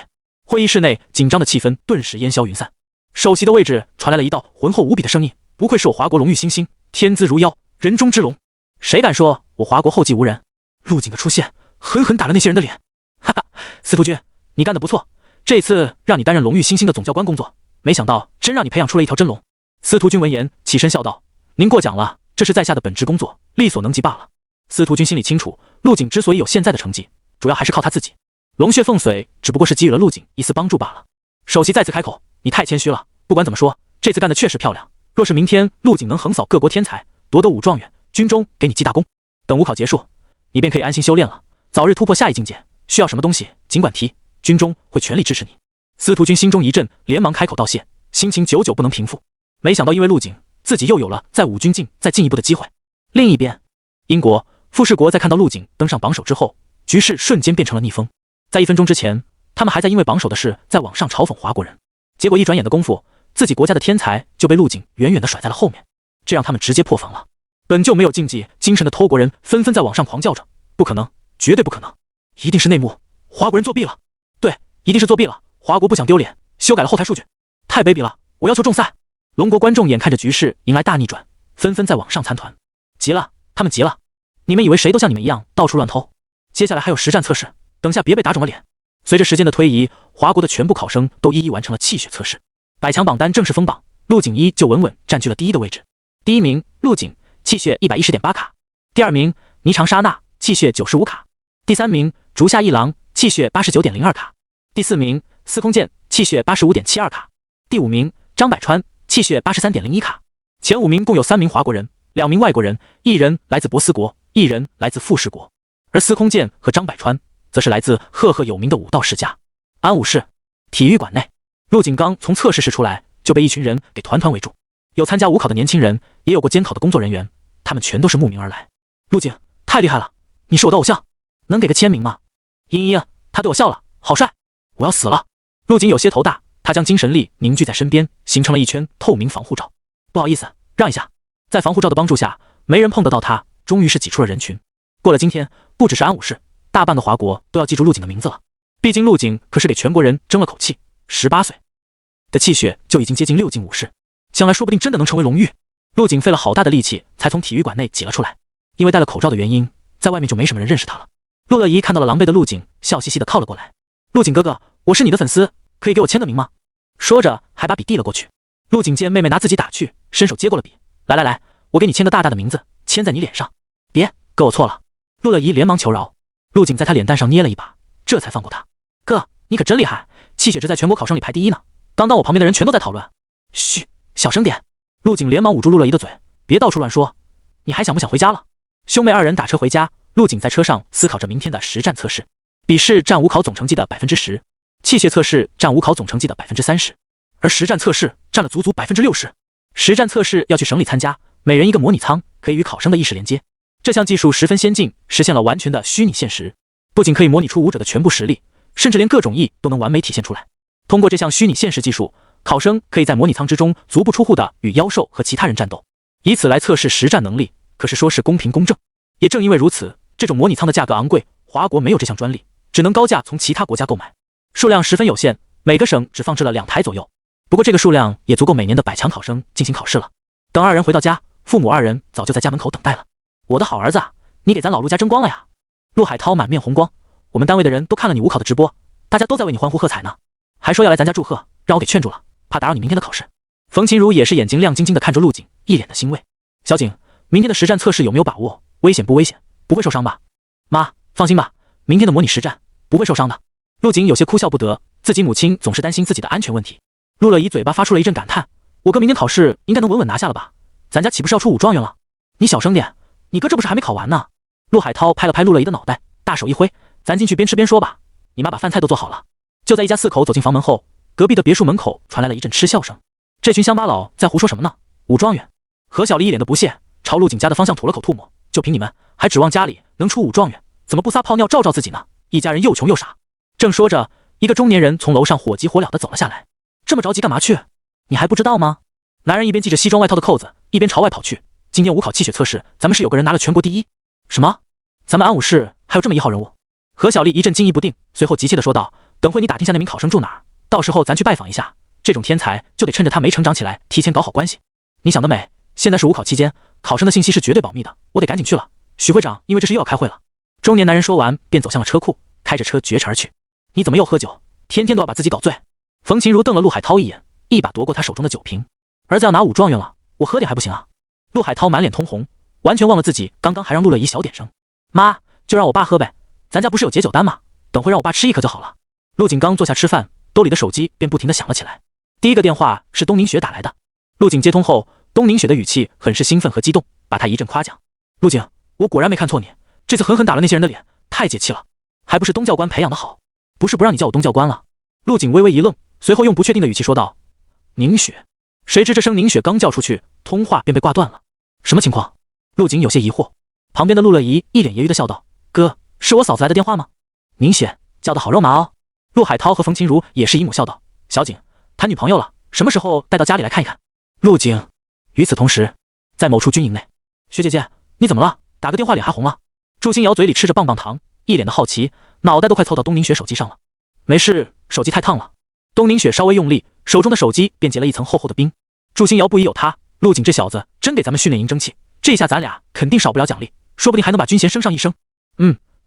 会议室内紧张的气氛顿时烟消云散，首席的位置传来了一道浑厚无比的声音：“不愧是我华国荣誉新星，天资如妖，人中之龙。谁敢说我华国后继无人？”陆景的出现狠狠打了那些人的脸。哈哈，司徒君，你干得不错，这次让你担任荣誉新星的总教官工作，没想到真让你培养出了一条真龙。司徒君闻言起身笑道：“您过奖了，这是在下的本职工作，力所能及罢了。”司徒君心里清楚，陆景之所以有现在的成绩，主要还是靠他自己。龙血凤髓只不过是给予了陆景一丝帮助罢了。首席再次开口：“你太谦虚了，不管怎么说，这次干的确实漂亮，若是明天陆景能横扫各国天才，夺得武状元，军中给你记大功。等武考结束，你便可以安心修炼了，早日突破下一境界。需要什么东西尽管提，军中会全力支持你。司徒君心中一震，连忙开口道谢，心情久久不能平复。没想到因为陆景，自己又有了在武军境再进一步的机会。另一边，英国、富士国在看到陆景登上榜首之后，局势瞬间变成了逆风。在1分钟之前，他们还在因为榜首的事在网上嘲讽华国人，结果一转眼的功夫，自己国家的天才就被陆景远远地甩在了后面，这让他们直接破防了。本就没有竞技精神的偷国人纷纷在网上狂叫着：不可能，绝对不可能，一定是内幕，华国人作弊了。对，一定是作弊了，华国不想丢脸，修改了后台数据，太卑鄙了，我要求重赛。龙国观众眼看着局势迎来大逆转，纷纷在网上参团，急了，他们急了。你们以为谁都像你们一样到处乱偷？接下来还有实战测试，等下别被打肿了脸。随着时间的推移，华国的全部考生都一一完成了气血测试，百强榜单正式封榜，陆景一就稳稳占据了第一的位置。第一名陆景，气血 110.8 卡；第二名霓裳莎娜，气血95卡；第三名竹下一郎，气血89.02卡；第四名司空剑，气血85.72卡；第五名张百川，气血83.01卡。前5名共有3名华国人，2名外国人，1人来自波斯国，1人来自富士国，而司空剑和张百川则是来自赫赫有名的武道世家。安武市体育馆内，陆景刚从测试室出来就被一群人给团团围住，有参加武考的年轻人，也有过监考的工作人员，他们全都是慕名而来。陆景太厉害了，你是我的偶像，能给个签名吗？嘤嘤，他对我笑了，好帅，我要死了。陆景有些头大，他将精神力凝聚在身边，形成了一圈透明防护罩。不好意思，让一下。在防护罩的帮助下，没人碰得到他，终于是挤出了人群。过了今天，不只是安武市，大半个华国都要记住陆景的名字了。毕竟陆景可是给全国人争了口气，18岁的气血就已经接近6进武士，将来说不定真的能成为龙玉。陆景费了好大的力气才从体育馆内挤了出来，因为戴了口罩的原因，在外面就没什么人认识他了。陆乐怡看到了狼狈的陆景，笑嘻嘻地靠了过来。陆景哥哥，我是你的粉丝，可以给我签个名吗？说着还把笔递了过去。陆景见妹妹拿自己打趣，伸手接过了笔，来来来，我给你签个大大的名字，签在你脸上。别，哥我错了。陆乐怡连忙求饶。陆景在他脸蛋上捏了一把，这才放过他。哥，你可真厉害，气血值在全国考生里排第1呢。刚刚我旁边的人全都在讨论。嘘，小声点。陆景连忙捂住陆乐怡的嘴，别到处乱说。你还想不想回家了？兄妹2人打车回家，陆景在车上思考着明天的实战测试。笔试占武考总成绩的 10%， 气血测试占武考总成绩的 30%， 而实战测试占了足足 60%。 实战测试要去省里参加，每人一个模拟舱，可以与考生的意识连接。这项技术十分先进，实现了完全的虚拟现实，不仅可以模拟出武者的全部实力，甚至连各种意都能完美体现出来。通过这项虚拟现实技术，考生可以在模拟舱之中足不出户的与妖兽和其他人战斗，以此来测试实战能力，可是说是公平公正。也正因为如此，这种模拟舱的价格昂贵，华国没有这项专利，只能高价从其他国家购买，数量十分有限，每个省只放置了2台左右。不过这个数量也足够每年的百强考生进行考试了。等2人回到家，父母2人早就在家门口等待了。我的好儿子，你给咱老陆家争光了呀！陆海涛满面红光，我们单位的人都看了你武考的直播，大家都在为你欢呼喝彩呢，还说要来咱家祝贺，让我给劝住了，怕打扰你明天的考试。冯琴如也是眼睛亮晶晶的看着陆景，一脸的欣慰。小景，明天的实战测试有没有把握？危险不危险？不会受伤吧？妈，放心吧，明天的模拟实战不会受伤的。陆景有些哭笑不得，自己母亲总是担心自己的安全问题。陆乐怡嘴巴发出了一阵感叹，我哥明天考试应该能稳稳拿下了吧？咱家岂不是要出武状元了？你小声点，你哥这不是还没考完呢？陆海涛拍了拍陆乐怡的脑袋，大手一挥，咱进去边吃边说吧，你妈把饭菜都做好了。就在一家4口走进房门后，隔壁的别墅门口传来了一阵嗤笑声。这群乡巴佬在胡说什么呢？武状元？何小丽一脸的不屑，朝陆景家的方向吐了口唾沫，就凭你们还指望家里能出武状元，怎么不撒泡尿照照自己呢？一家人又穷又傻。正说着，一个中年人从楼上火急火燎地走了下来。这么着急干嘛去？你还不知道吗？男人一边系着西装外套的扣子，一边朝外跑去。今天武考气血测试，咱们市有个人拿了全国第1。什么？咱们安武市还有这么一号人物？何小丽一阵惊疑不定，随后急切地说道：等会你打听下那名考生住哪儿，到时候咱去拜访一下。这种天才就得趁着他没成长起来，提前搞好关系。你想得美，现在是武考期间，考生的信息是绝对保密的，我得赶紧去了。许会长因为这事又要开会了。中年男人说完便走向了车库，开着车绝尘而去。你怎么又喝酒？天天都要把自己搞醉。冯琴如瞪了陆海涛一眼，一把夺过他手中的酒瓶。儿子要拿武状元了，我喝点还不行啊？陆海涛满脸通红，完全忘了自己刚刚还让陆乐怡小点声。妈，就让我爸喝呗，咱家不是有解酒丹吗？等会让我爸吃一颗就好了。陆景刚坐下吃饭，兜里的手机便不停地响了起来。第一个电话是东明雪打来的。陆景接通后，东宁雪的语气很是兴奋和激动，把他一阵夸奖。陆景，我果然没看错你，这次狠狠打了那些人的脸，太解气了，还不是东教官培养的好，不是不让你叫我东教官了。陆景微微一愣，随后用不确定的语气说道：宁雪。谁知这声宁雪刚叫出去，通话便被挂断了。什么情况？陆景有些疑惑。旁边的陆乐怡一脸揶揄的笑道：哥，是我嫂子来的电话吗？宁雪叫得好肉麻哦。陆海涛和冯琴如也是姨母笑道：小景谈女朋友了，什么时候带到家里来看一看？陆景。与此同时，在某处军营内，薛姐姐，你怎么了？打个电话脸还红了。祝新瑶嘴里吃着棒棒糖，一脸的好奇，脑袋都快凑到东宁雪手机上了。没事，手机太烫了。东宁雪稍微用力，手中的手机便结了一层厚厚的冰。祝新瑶不疑有他，陆景这小子真给咱们训练营争气，这下咱俩肯定少不了奖励，说不定还能把军衔升上一升。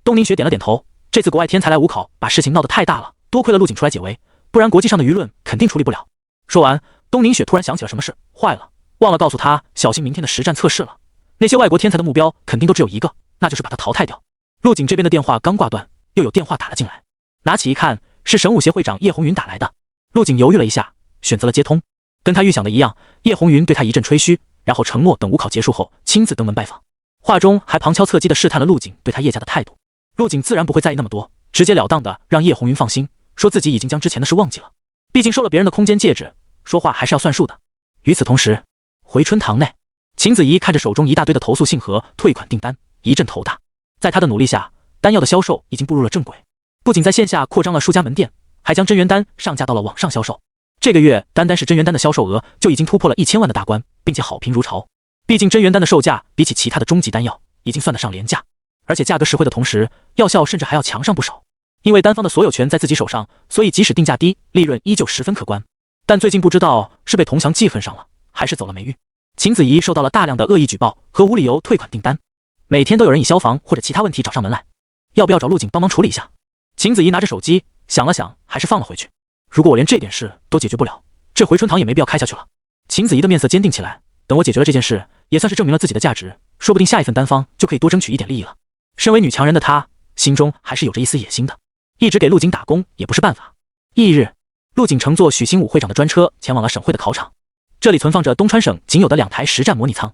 东宁雪点了点头。这次国外天才来五考，把事情闹得太大了，多亏了陆景出来解围，不然国际上的舆论肯定处理不了。说完，东宁雪突然想起了什么事，坏了，忘了告诉他小心明天的实战测试了。那些外国天才的目标肯定都只有一个，那就是把他淘汰掉。陆景这边的电话刚挂断，又有电话打了进来，拿起一看，是神武协会长叶红云打来的。陆景犹豫了一下，选择了接通。跟他预想的一样，叶红云对他一阵吹嘘，然后承诺等五考结束后亲自登门拜访，话中还旁敲侧击地试探了陆景对他叶家的态度。陆景自然不会在意那么多，直截了当的让叶红云放心，说自己已经将之前的事忘记了，毕竟收了别人的空间戒指，说话还是要算数的。与此同时，回春堂内，秦子怡看着手中一大堆的投诉信和退款订单，一阵头大。在他的努力下，丹药的销售已经步入了正轨，不仅在线下扩张了数家门店，还将真元丹上架到了网上销售。这个月单单是真元丹的销售额就已经突破了1000万的大关，并且好评如潮。毕竟真元丹的售价比起其他的终极丹药已经算得上廉价，而且价格实惠的同时，药效甚至还要强上不少。因为单方的所有权在自己手上，所以即使定价低，利润依旧十分可观。但最近不知道是被同乡记恨上了，还是走了霉运，秦子怡受到了大量的恶意举报和无理由退款订单，每天都有人以消防或者其他问题找上门来，要不要找陆景帮忙处理一下？秦子怡拿着手机想了想，还是放了回去。如果我连这点事都解决不了，这回春堂也没必要开下去了。秦子怡的面色坚定起来，等我解决了这件事，也算是证明了自己的价值，说不定下一份单方就可以多争取一点利益了。身为女强人的她，心中还是有着一丝野心的，一直给陆景打工也不是办法。翌日，陆景乘坐许新武会长的专车前往了省会的考场，这里存放着东川省仅有的2台实战模拟舱。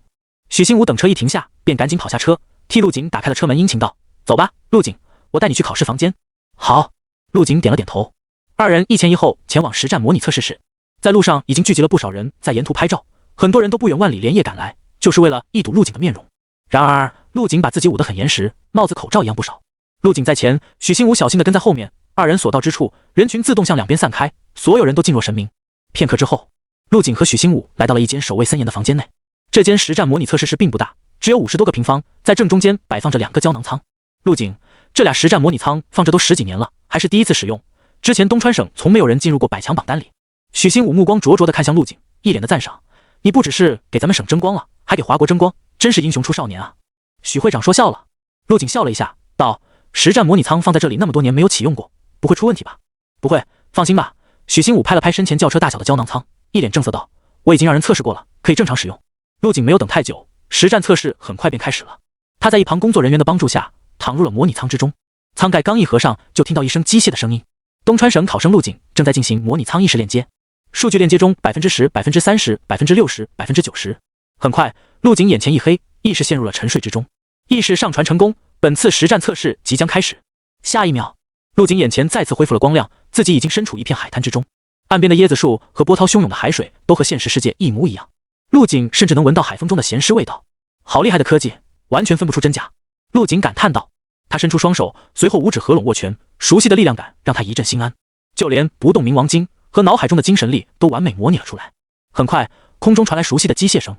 许新武等车一停下，便赶紧跑下车，替陆景打开了车门，殷勤道：走吧，陆景，我带你去考试房间。好。陆景点了点头。二人一前一后前往实战模拟测试室，在路上已经聚集了不少人在沿途拍照，很多人都不远万里连夜赶来，就是为了一睹陆景的面容。然而陆景把自己捂得很严实，帽子口罩一样不少。陆景在前，许新武小心地跟在后面，二人所到之处，人群自动向两边散开，所有人都静若神明。片刻之后，陆景和许新武来到了一间守卫森严的房间内。这间实战模拟测试室并不大，只有50多个平方，在正中间摆放着2个胶囊舱。陆景，这俩实战模拟舱放着都10几年了，还是第一次使用，之前东川省从没有人进入过100强榜单里。许新武目光灼灼地看向陆景，一脸的赞赏：你不只是给咱们省争光了，还给华国争光，真是英雄出少年啊。许会长说笑了。陆景笑了一下，道：实战模拟舱放在这里那么多年没有启用过，不会出问题吧？不会，放心吧。许新武拍了拍身前轿车大小的胶囊舱，一脸正色道：我已经让人测试过了，可以正常使用。陆景没有等太久，实战测试很快便开始了。他在一旁工作人员的帮助下躺入了模拟舱之中，舱盖刚一合上，就听到一声机械的声音。东川省考生陆景正在进行模拟舱意识链接，数据链接中 10%、30%、60%、90%。很快，陆景眼前一黑，意识陷入了沉睡之中。意识上传成功，本次实战测试即将开始。下一秒，陆景眼前再次恢复了光亮，自己已经身处一片海滩之中，岸边的椰子树和波涛汹涌的海水都和现实世界一模一样。陆景甚至能闻到海风中的咸湿味道，好厉害的科技，完全分不出真假。陆景感叹道。他伸出双手，随后五指合拢握拳，熟悉的力量感让他一阵心安，就连不动明王经和脑海中的精神力都完美模拟了出来。很快，空中传来熟悉的机械声，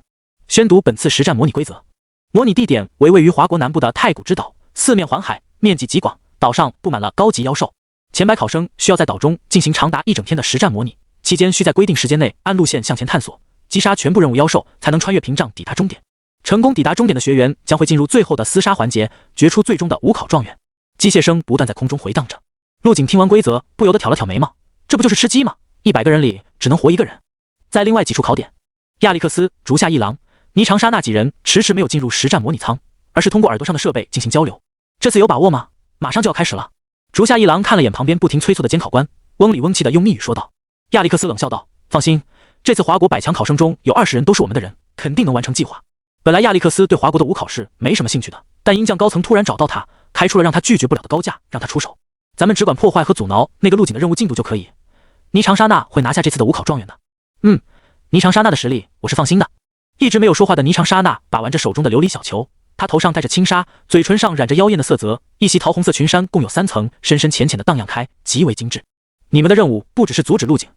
宣读本次实战模拟规则。模拟地点为位于华国南部的太古之岛，四面环海，面积极广，岛上布满了高级妖兽。前百考生需要在岛中进行长达1整天的实战模拟，期间需在规定时间内按路线向前探索，击杀全部任务妖兽，才能穿越屏障抵达终点。成功抵达终点的学员将会进入最后的厮杀环节，决出最终的5考状元。机械声不断在空中回荡着。陆景听完规则，不由得挑了挑眉毛，这不就是吃鸡吗？100个人里只能活1个人。在另外几处考点，亚历克斯、竹下一郎、霓长沙那几人迟迟没有进入实战模拟舱，而是通过耳朵上的设备进行交流。这次有把握吗？马上就要开始了。竹下一郎看了眼旁边不停催促的监考官，嗡里嗡气的用密语说道。亚历克斯冷笑道：放心，这次华国100强考生中有20人都是我们的人，肯定能完成计划。本来亚历克斯对华国的武考试没什么兴趣的，但鹰将高层突然找到他，开出了让他拒绝不了的高价，让他出手。咱们只管破坏和阻挠那个陆景的任务进度就可以。霓裳莎娜会拿下这次的武考状元的。霓裳莎娜的实力我是放心的。一直没有说话的霓裳莎娜把玩着手中的琉璃小球，她头上戴着轻纱，嘴唇上染着妖艳的色泽，一袭桃红色裙衫共有3层，深深浅浅的荡漾开，极为精致。你们的任务不只是阻止陆景，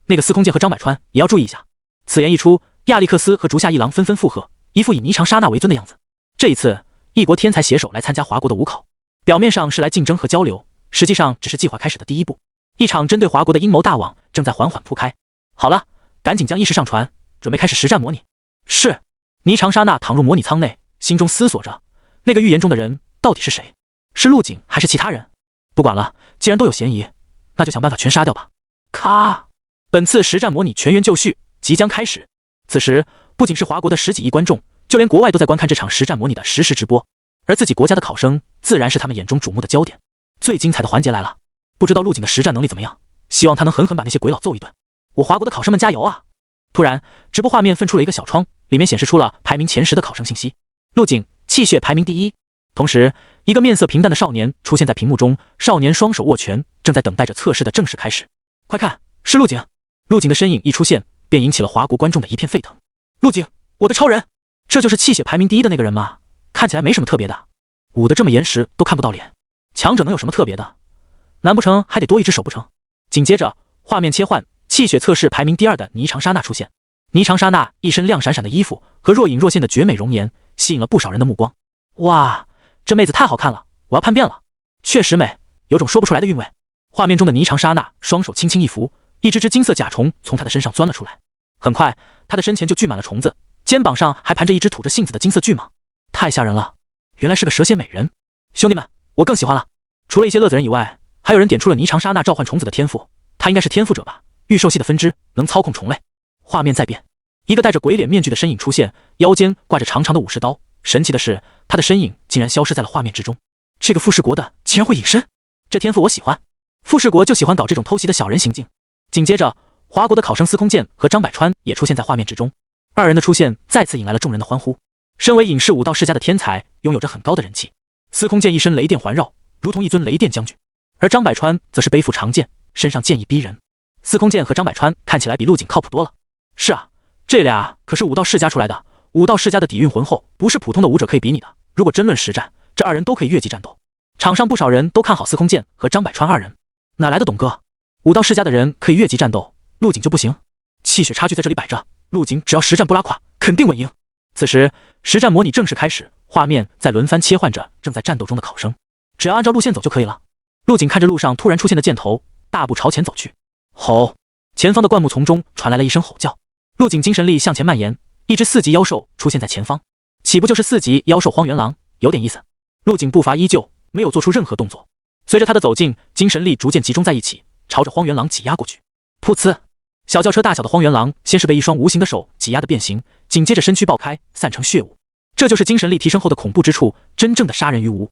那个司空剑和张百川也要注意一下。此言一出，亚历克斯和竹下一郎纷纷附和，一副以霓裳莎娜为尊的样子。这一次，异国天才携手来参加华国的武考，表面上是来竞争和交流，实际上只是计划开始的第一步。一场针对华国的阴谋大网正在缓缓铺开。好了，赶紧将意识上传，准备开始实战模拟。是。霓裳莎娜躺入模拟舱内，心中思索着，那个预言中的人到底是谁？是陆景还是其他人？不管了，既然都有嫌疑，那就想办法全杀掉吧。咔！本次实战模拟全员就绪，即将开始。此时，不仅是华国的10几亿观众，就连国外都在观看这场实战模拟的实时直播，而自己国家的考生自然是他们眼中瞩目的焦点。最精彩的环节来了，不知道陆景的实战能力怎么样，希望他能狠狠把那些鬼佬揍一顿。我华国的考生们加油啊！突然，直播画面分出了一个小窗，里面显示出了排名前10的考生信息。陆景，气血排名第1。同时，一个面色平淡的少年出现在屏幕中，少年双手握拳，正在等待着测试的正式开始。快看，是陆景！陆景的身影一出现，便引起了华国观众的一片沸腾。陆景，我的超人！这就是气血排名第1的那个人吗？看起来没什么特别的，捂得这么严实都看不到脸，强者能有什么特别的？难不成还得多一只手不成？紧接着，画面切换，气血测试排名第2的霓裳莎娜出现。霓裳莎娜一身亮闪闪的衣服和若隐若现的绝美容颜，吸引了不少人的目光。哇，这妹子太好看了，我要叛变了！确实美，有种说不出来的韵味。画面中的霓裳莎娜双手轻轻一扶，一只只金色甲虫从她的身上钻了出来。很快，她的身前就聚满了虫子，肩膀上还盘着一只吐着信子的金色巨蟒，太吓人了！原来是个蛇蝎美人。兄弟们，我更喜欢了。除了一些乐子人以外，还有人点出了霓裳莎娜召唤虫子的天赋，她应该是天赋者吧？御兽系的分支，能操控虫类。画面再变，一个戴着鬼脸面具的身影出现，腰间挂着长长的武士刀。神奇的是，他的身影竟然消失在了画面之中。这个富士国的竟然会隐身，这天赋我喜欢。富士国就喜欢搞这种偷袭的小人行径。紧接着，华国的考生司空剑和张百川也出现在画面之中，二人的出现再次引来了众人的欢呼。身为隐士武道世家的天才，拥有着很高的人气。司空剑一身雷电环绕，如同一尊雷电将军，而张百川则是背负长剑，身上剑意逼人。司空剑和张百川看起来比陆景靠谱多了。是啊，这俩可是武道世家出来的，武道世家的底蕴浑厚，不是普通的武者可以比拟的。如果真论实战，这二人都可以越级战斗。场上不少人都看好司空剑和张百川二人。哪来的董哥？武道世家的人可以越级战斗，陆景就不行？气血差距在这里摆着，陆景只要实战不拉垮，肯定稳赢。此时，实战模拟正式开始，画面在轮番切换着正在战斗中的考生，只要按照路线走就可以了。陆景看着路上突然出现的箭头，大步朝前走去。吼！前方的灌木丛中传来了一声吼叫。陆景精神力向前蔓延，一只4级妖兽出现在前方，岂不就是4级妖兽荒原狼？有点意思。陆景步伐依旧，没有做出任何动作。随着他的走近，精神力逐渐集中在一起，朝着荒原狼挤压过去。噗呲！小轿车大小的荒原狼先是被一双无形的手挤压的变形，紧接着身躯爆开，散成血雾。这就是精神力提升后的恐怖之处，真正的杀人于无。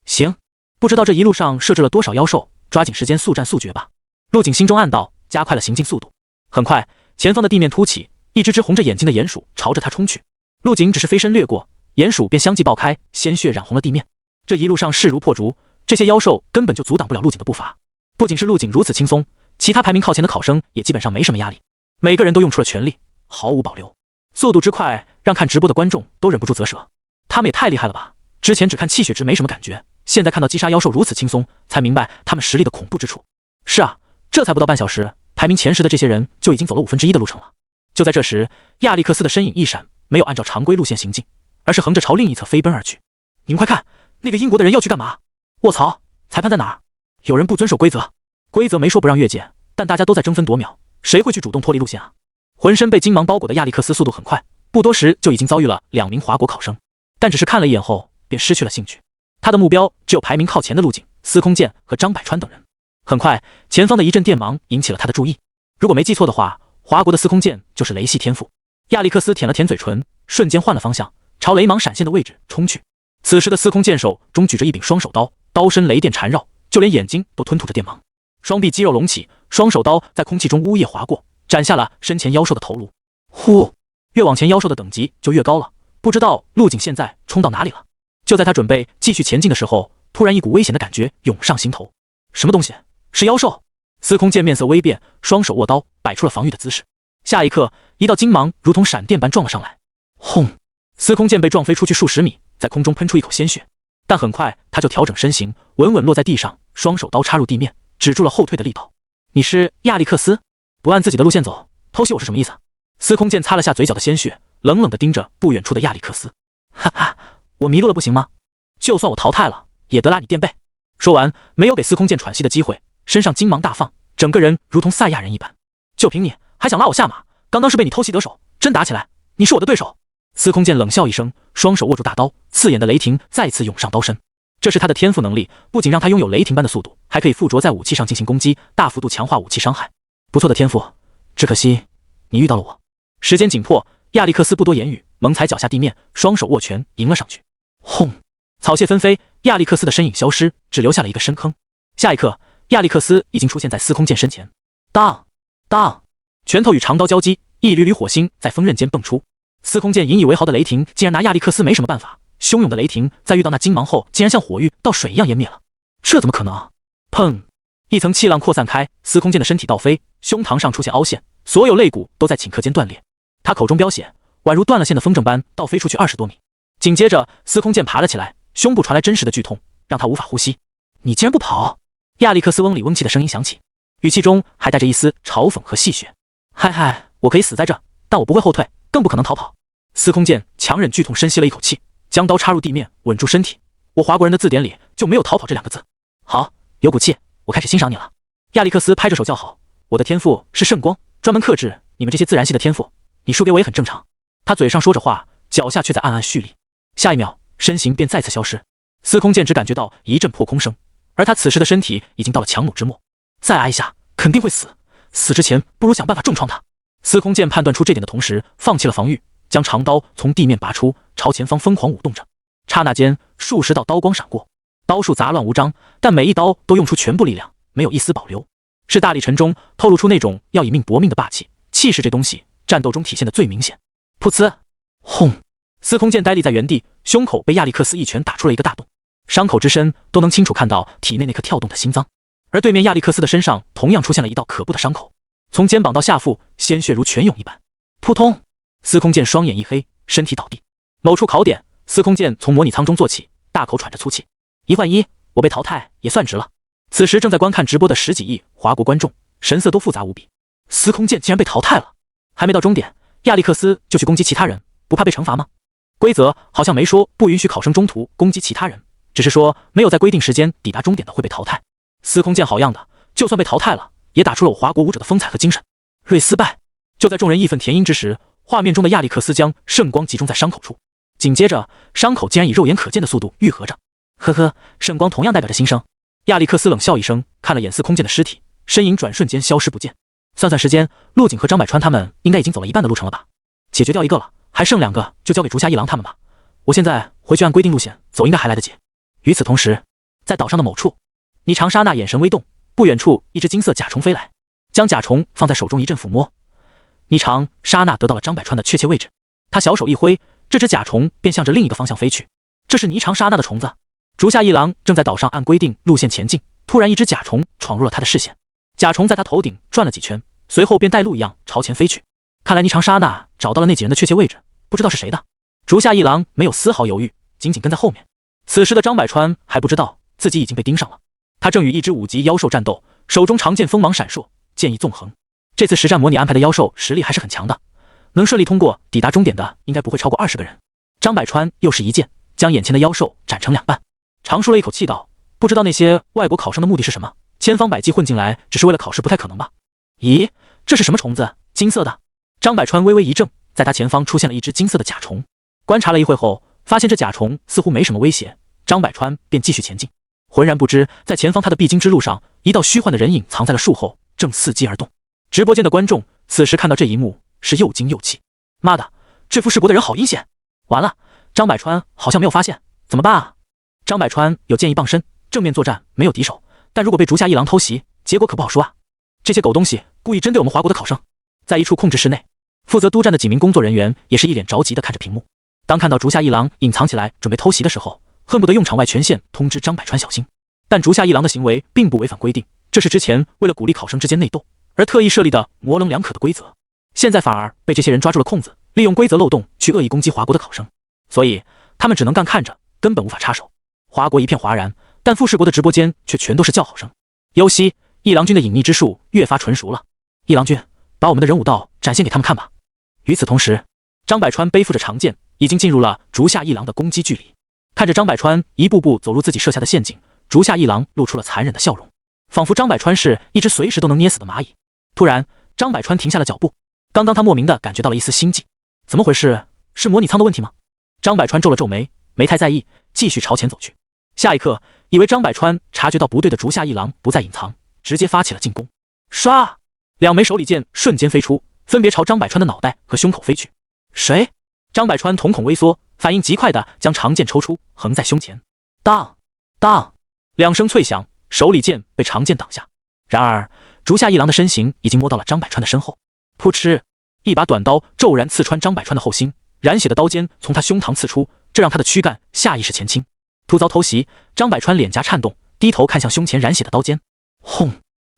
行，不知道这一路上设置了多少妖兽，抓紧时间速战速决吧。陆景心中暗道，加快了行进速度。很快，前方的地面凸起，一只只红着眼睛的鼹鼠朝着他冲去。陆景只是飞身掠过，鼹鼠便相继爆开，鲜血染红了地面。这一路上势如破竹，这些妖兽根本就阻挡不了陆景的步伐。不仅是陆景如此轻松，其他排名靠前的考生也基本上没什么压力，每个人都用出了全力，毫无保留。速度之快，让看直播的观众都忍不住啧舌。他们也太厉害了吧！之前只看气血值没什么感觉，现在看到击杀妖兽如此轻松，才明白他们实力的恐怖之处。是啊，这才不到半小时，排名前10的这些人就已经走了1/5的路程了。就在这时，亚历克斯的身影一闪，没有按照常规路线行进，而是横着朝另一侧飞奔而去。你们快看，那个英国的人要去干嘛？卧槽，裁判在哪儿？有人不遵守规则，规则没说不让越界，但大家都在争分夺秒，谁会去主动脱离路线啊？浑身被金芒包裹的亚历克斯速度很快，不多时就已经遭遇了2名华国考生，但只是看了一眼后便失去了兴趣。他的目标只有排名靠前的陆景、司空剑和张百川等人。很快，前方的一阵电芒引起了他的注意。如果没记错的话，华国的司空剑就是雷系天赋。亚历克斯舔了舔嘴唇，瞬间换了方向，朝雷芒闪现的位置冲去。此时的司空剑手中举着一柄双手刀，刀身雷电缠绕，就连眼睛都吞吐着电芒。双臂肌肉隆起，双手刀在空气中呜咽划过，斩下了身前妖兽的头颅。呼，越往前妖兽的等级就越高了，不知道陆景现在冲到哪里了。就在他准备继续前进的时候，突然一股危险的感觉涌上心头。什么东西？是妖兽？司空剑面色微变，双手握刀，摆出了防御的姿势。下一刻，一道金芒如同闪电般撞了上来。轰！司空剑被撞飞出去数十米，在空中喷出一口鲜血。但很快他就调整身形，稳稳落在地上，双手刀插入地面，止住了后退的力道。你是亚历克斯？不按自己的路线走，偷袭我是什么意思？司空剑擦了下嘴角的鲜血，冷冷地盯着不远处的亚历克斯。哈哈，我迷路了不行吗？就算我淘汰了，也得拉你垫背。说完，没有给司空剑喘息的机会，身上金芒大放，整个人如同赛亚人一般。就凭你，还想拉我下马？刚刚是被你偷袭得手，真打起来，你是我的对手。司空剑冷笑一声，双手握住大刀，刺眼的雷霆再次涌上刀身。这是他的天赋能力，不仅让他拥有雷霆般的速度，还可以附着在武器上进行攻击，大幅度强化武器伤害。不错的天赋，只可惜你遇到了我。时间紧迫，亚历克斯不多言语，猛踩脚下地面，双手握拳迎了上去。轰！草屑纷飞，亚历克斯的身影消失，只留下了一个深坑。下一刻，亚历克斯已经出现在司空剑身前。当当，拳头与长刀交击，一缕缕火星在锋刃间迸出。司空剑引以为豪的雷霆竟然拿亚历克斯没什么办法，汹涌的雷霆在遇到那金芒后，竟然像火域到水一样湮灭了。这怎么可能？砰！一层气浪扩散开，司空剑的身体倒飞，胸膛上出现凹陷，所有肋骨都在顷刻间断裂。他口中飙血，宛如断了线的风筝般倒飞出去20多米。紧接着，司空剑爬了起来，胸部传来真实的剧痛，让他无法呼吸。你竟然不跑！亚历克斯嗡里嗡气的声音响起，语气中还带着一丝嘲讽和戏谑。嗨嗨，我可以死在这，但我不会后退，更不可能逃跑。司空剑强忍剧痛深吸了一口气，将刀插入地面，稳住身体。我华国人的字典里就没有逃跑这2个字。好，有骨气，我开始欣赏你了。亚历克斯拍着手叫好，我的天赋是圣光，专门克制你们这些自然系的天赋，你输给我也很正常。他嘴上说着话，脚下却在暗暗蓄力。下一秒，身形便再次消失。司空剑只感觉到一阵破空声，而他此时的身体已经到了强弩之末，再挨一下肯定会死，死之前不如想办法重创他。司空剑判断出这点的同时，放弃了防御，将长刀从地面拔出，朝前方疯狂舞动着。刹那间，数十道刀光闪过，刀术杂乱无章，但每一刀都用出全部力量，没有一丝保留。是大力沉中透露出那种要以命搏命的霸气，气势这东西，战斗中体现的最明显。噗呲，轰！司空剑呆立在原地，胸口被亚历克斯一拳打出了一个大洞，伤口之深都能清楚看到体内那颗跳动的心脏。而对面亚历克斯的身上同样出现了一道可怖的伤口，从肩膀到下腹，鲜血如泉涌一般。扑通！司空剑双眼一黑，身体倒地。某处考点，司空剑从模拟舱中坐起，大口喘着粗气。1换1，我被淘汰也算值了。此时正在观看直播的10几亿华国观众，神色都复杂无比。司空剑竟然被淘汰了，还没到终点，亚历克斯就去攻击其他人，不怕被惩罚吗？规则好像没说不允许考生中途攻击其他人，只是说没有在规定时间抵达终点的会被淘汰。司空剑好样的，就算被淘汰了，也打出了我华国武者的风采和精神。瑞斯败！就在众人义愤填膺之时，画面中的亚历克斯将圣光集中在伤口处，紧接着伤口竟然以肉眼可见的速度愈合着。呵呵，圣光同样代表着新生。亚历克斯冷笑一声，看了眼司空剑的尸体，身影转瞬间消失不见。算算时间，陆景和张百川他们应该已经走了一半的路程了吧？解决掉一个了，还剩2个，就交给竹下一郎他们吧。我现在回去按规定路线走，应该还来得及。与此同时，在岛上的某处，霓裳莎娜眼神微动，不远处一只金色甲虫飞来，将甲虫放在手中一阵抚摸。霓裳莎娜得到了张百川的确切位置，他小手一挥，这只甲虫便向着另一个方向飞去。这是霓裳莎娜的虫子。竹下一郎正在岛上按规定路线前进，突然一只甲虫闯入了他的视线。甲虫在他头顶转了几圈，随后便带路一样朝前飞去。看来霓裳莎娜找到了那几人的确切位置，不知道是谁的。竹下一郎没有丝毫犹豫，紧紧跟在后面。此时的张百川还不知道自己已经被盯上了，他正与一只5级妖兽战斗，手中长剑锋芒闪烁，剑意纵横。这次实战模拟安排的妖兽实力还是很强的，能顺利通过抵达终点的应该不会超过20个人。张百川又是一剑将眼前的妖兽斩成2半，长舒了一口气道：不知道那些外国考生的目的是什么，千方百计混进来只是为了考试，不太可能吧？咦，这是什么虫子？金色的。张百川微微一怔，在他前方出现了一只金色的甲虫。观察了一会后，发现这甲虫似乎没什么威胁，张百川便继续前进，浑然不知在前方他的必经之路上，一道虚幻的人影藏在了树后，正伺机而动。直播间的观众此时看到这一幕，是又惊又气。妈的，这副世国的人好阴险！完了，张百川好像没有发现，怎么办啊？张百川有剑意傍身，正面作战没有敌手，但如果被竹下一郎偷袭，结果可不好说啊！这些狗东西故意针对我们华国的考生。在一处控制室内，负责督战的几名工作人员也是一脸着急地看着屏幕。当看到竹下一郎隐藏起来准备偷袭的时候，恨不得用场外权限通知张百川小心。但竹下一郎的行为并不违反规定，这是之前为了鼓励考生之间内斗而特意设立的模棱两可的规则，现在反而被这些人抓住了空子，利用规则漏洞去恶意攻击华国的考生，所以他们只能干看着，根本无法插手。华国一片哗然，但富士国的直播间却全都是叫好声。优西，一郎君的隐秘之术越发纯熟了，一郎君，把我们的人武道展现给他们看吧。与此同时，张百川背负着长剑，已经进入了竹下一郎的攻击距离。看着张百川一步步走入自己设下的陷阱，竹下一郎露出了残忍的笑容，仿佛张百川是一只随时都能捏死的蚂蚁。突然，张百川停下了脚步，刚刚他莫名的感觉到了一丝心悸，怎么回事？是模拟舱的问题吗？张百川皱了皱眉，没太在意，继续朝前走去。下一刻，以为张百川察觉到不对的竹下一郎不再隐藏，直接发起了进攻。唰，两枚手里剑瞬间飞出，分别朝张百川的脑袋和胸口飞去。谁？张百川瞳孔微缩，反应极快的将长剑抽出，横在胸前。当当，两声脆响，手里剑被长剑挡下。然而，竹下一郎的身形已经摸到了张百川的身后。噗嗤，一把短刀骤然刺穿张百川的后心，染血的刀尖从他胸膛刺出，这让他的躯干下意识前倾。突遭偷袭，张百川脸颊颤动，低头看向胸前染血的刀尖。轰！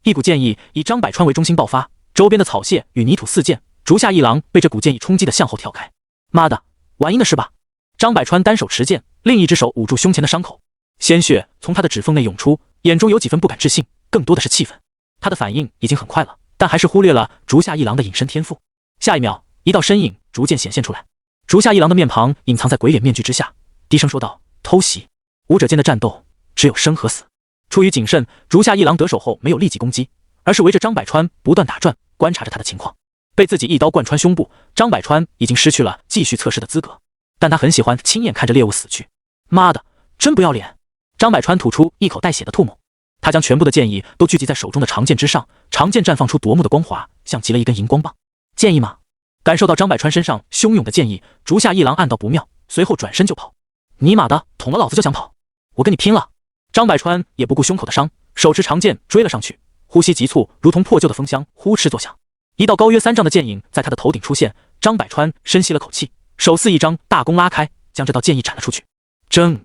一股剑意以张百川为中心爆发，周边的草屑与泥土四溅，竹下一郎被这股剑意冲击的向后跳开。妈的，玩阴的是吧？张百川单手持剑，另一只手捂住胸前的伤口，鲜血从他的指缝内涌出，眼中有几分不敢置信，更多的是气愤。他的反应已经很快了，但还是忽略了竹下一郎的隐身天赋。下一秒，一道身影逐渐显现出来，竹下一郎的面庞隐藏在鬼脸面具之下，低声说道：“偷袭。”武者间的战斗只有生和死。出于谨慎，竹下一郎得手后没有立即攻击，而是围着张百川不断打转，观察着他的情况。被自己一刀贯穿胸部，张百川已经失去了继续测试的资格，但他很喜欢亲眼看着猎物死去。妈的，真不要脸！张百川吐出一口带血的唾沫，他将全部的剑意都聚集在手中的长剑之上，长剑绽放出夺目的光华，像极了一根荧光棒。剑意吗？感受到张百川身上汹涌的剑意，竹下一郎暗道不妙，随后转身就跑。尼玛的，捅了老子就想跑，我跟你拼了！张百川也不顾胸口的伤，手持长剑追了上去，呼吸急促，如同破旧的风箱呼哧作响。一道高约3丈的剑影在他的头顶出现，张百川深吸了口气，手似一张大弓拉开，将这道剑意斩了出去。铮！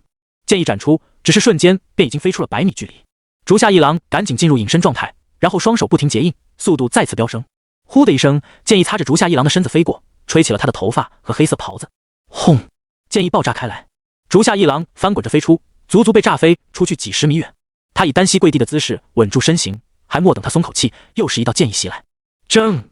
剑意斩出，只是瞬间便已经飞出了100米距离。竹下一郎赶紧进入隐身状态，然后双手不停结印，速度再次飙升。呼的一声，剑意擦着竹下一郎的身子飞过，吹起了他的头发和黑色袍子。轰！剑意爆炸开来，竹下一郎翻滚着飞出，足足被炸飞出去几十米远。他以单膝跪地的姿势稳住身形，还莫等他松口气，又是一道剑意袭来。铮！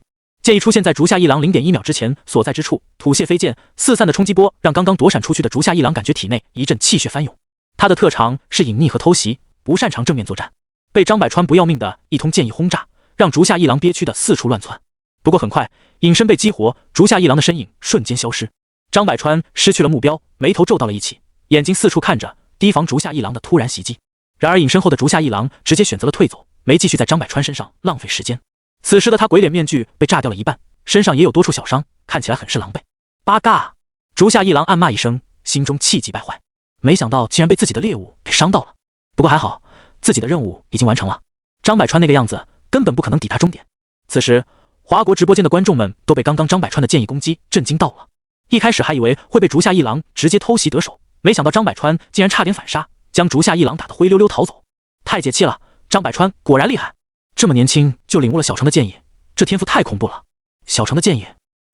剑意出现在竹下一郎0.1秒之前所在之处，吐泻飞溅，四散的冲击波让刚刚躲闪出去的竹下一郎感觉体内一阵气血翻涌。他的特长是隐匿和偷袭，不擅长正面作战。被张百川不要命的一通剑意轰炸，让竹下一郎憋屈的四处乱窜。不过很快，隐身被激活，竹下一郎的身影瞬间消失。张百川失去了目标，眉头皱到了一起，眼睛四处看着，提防竹下一郎的突然袭击。然而隐身后的竹下一郎直接选择了退走，没继续在张百川身上浪费时间。此时的他鬼脸面具被炸掉了一半，身上也有多处小伤，看起来很是狼狈。八嘎！竹下一郎暗骂一声，心中气急败坏，没想到竟然被自己的猎物给伤到了。不过还好，自己的任务已经完成了。张百川那个样子根本不可能抵达终点。此时华国直播间的观众们都被刚刚张百川的剑意攻击震惊到了，一开始还以为会被竹下一郎直接偷袭得手，没想到张百川竟然差点反杀，将竹下一郎打得灰溜溜逃走。太解气了，张百川果然厉害，这么年轻就领悟了小城的剑意，这天赋太恐怖了。小城的剑意，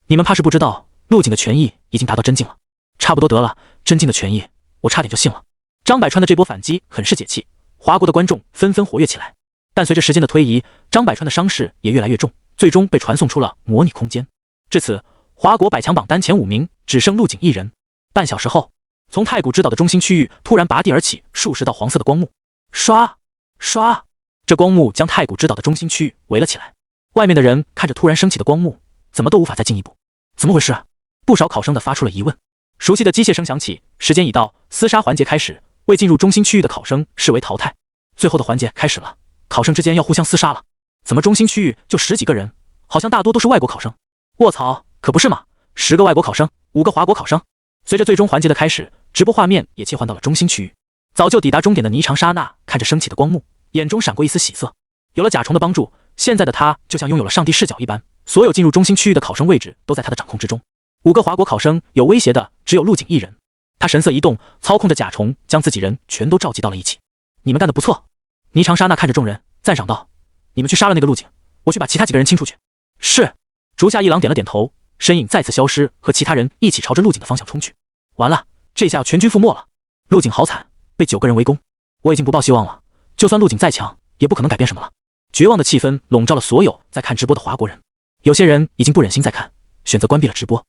你们怕是不知道，陆景的拳意已经达到真境了。差不多得了，真境的拳意我差点就信了。张百川的这波反击很是解气，华国的观众纷纷活跃起来。但随着时间的推移，张百川的伤势也越来越重，最终被传送出了模拟空间。至此，华国百强榜单前5名只剩陆景一人。半小时后，从太古之岛的中心区域突然拔地而起数十道黄色的光幕，唰唰，这光幕将太古之岛的中心区域围了起来。外面的人看着突然升起的光幕，怎么都无法再进一步。怎么回事？不少考生的发出了疑问。熟悉的机械声响起，时间已到，厮杀环节开始。未进入中心区域的考生视为淘汰。最后的环节开始了，考生之间要互相厮杀了。怎么中心区域就10几个人？好像大多都是外国考生。卧槽，可不是嘛！10个外国考生，5个华国考生。随着最终环节的开始，直播画面也切换到了中心区域。早就抵达终点的霓裳莎娜看着升起的光幕，眼中闪过一丝喜色。有了甲虫的帮助，现在的他就像拥有了上帝视角一般，所有进入中心区域的考生位置都在他的掌控之中。5个华国考生有威胁的只有陆景一人。他神色一动，操控着甲虫将自己人全都召集到了一起。你们干得不错。霓长刹那看着众人赞赏道：你们去杀了那个陆景，我去把其他几个人清出去。是。竹下一郎点了点头，身影再次消失，和其他人一起朝着陆景的方向冲去。完了，这下要全军覆没了。陆景好惨，被9个人围攻。我已经不抱希望了，就算陆景再强，也不可能改变什么了。绝望的气氛笼罩了所有在看直播的华国人，有些人已经不忍心再看，选择关闭了直播。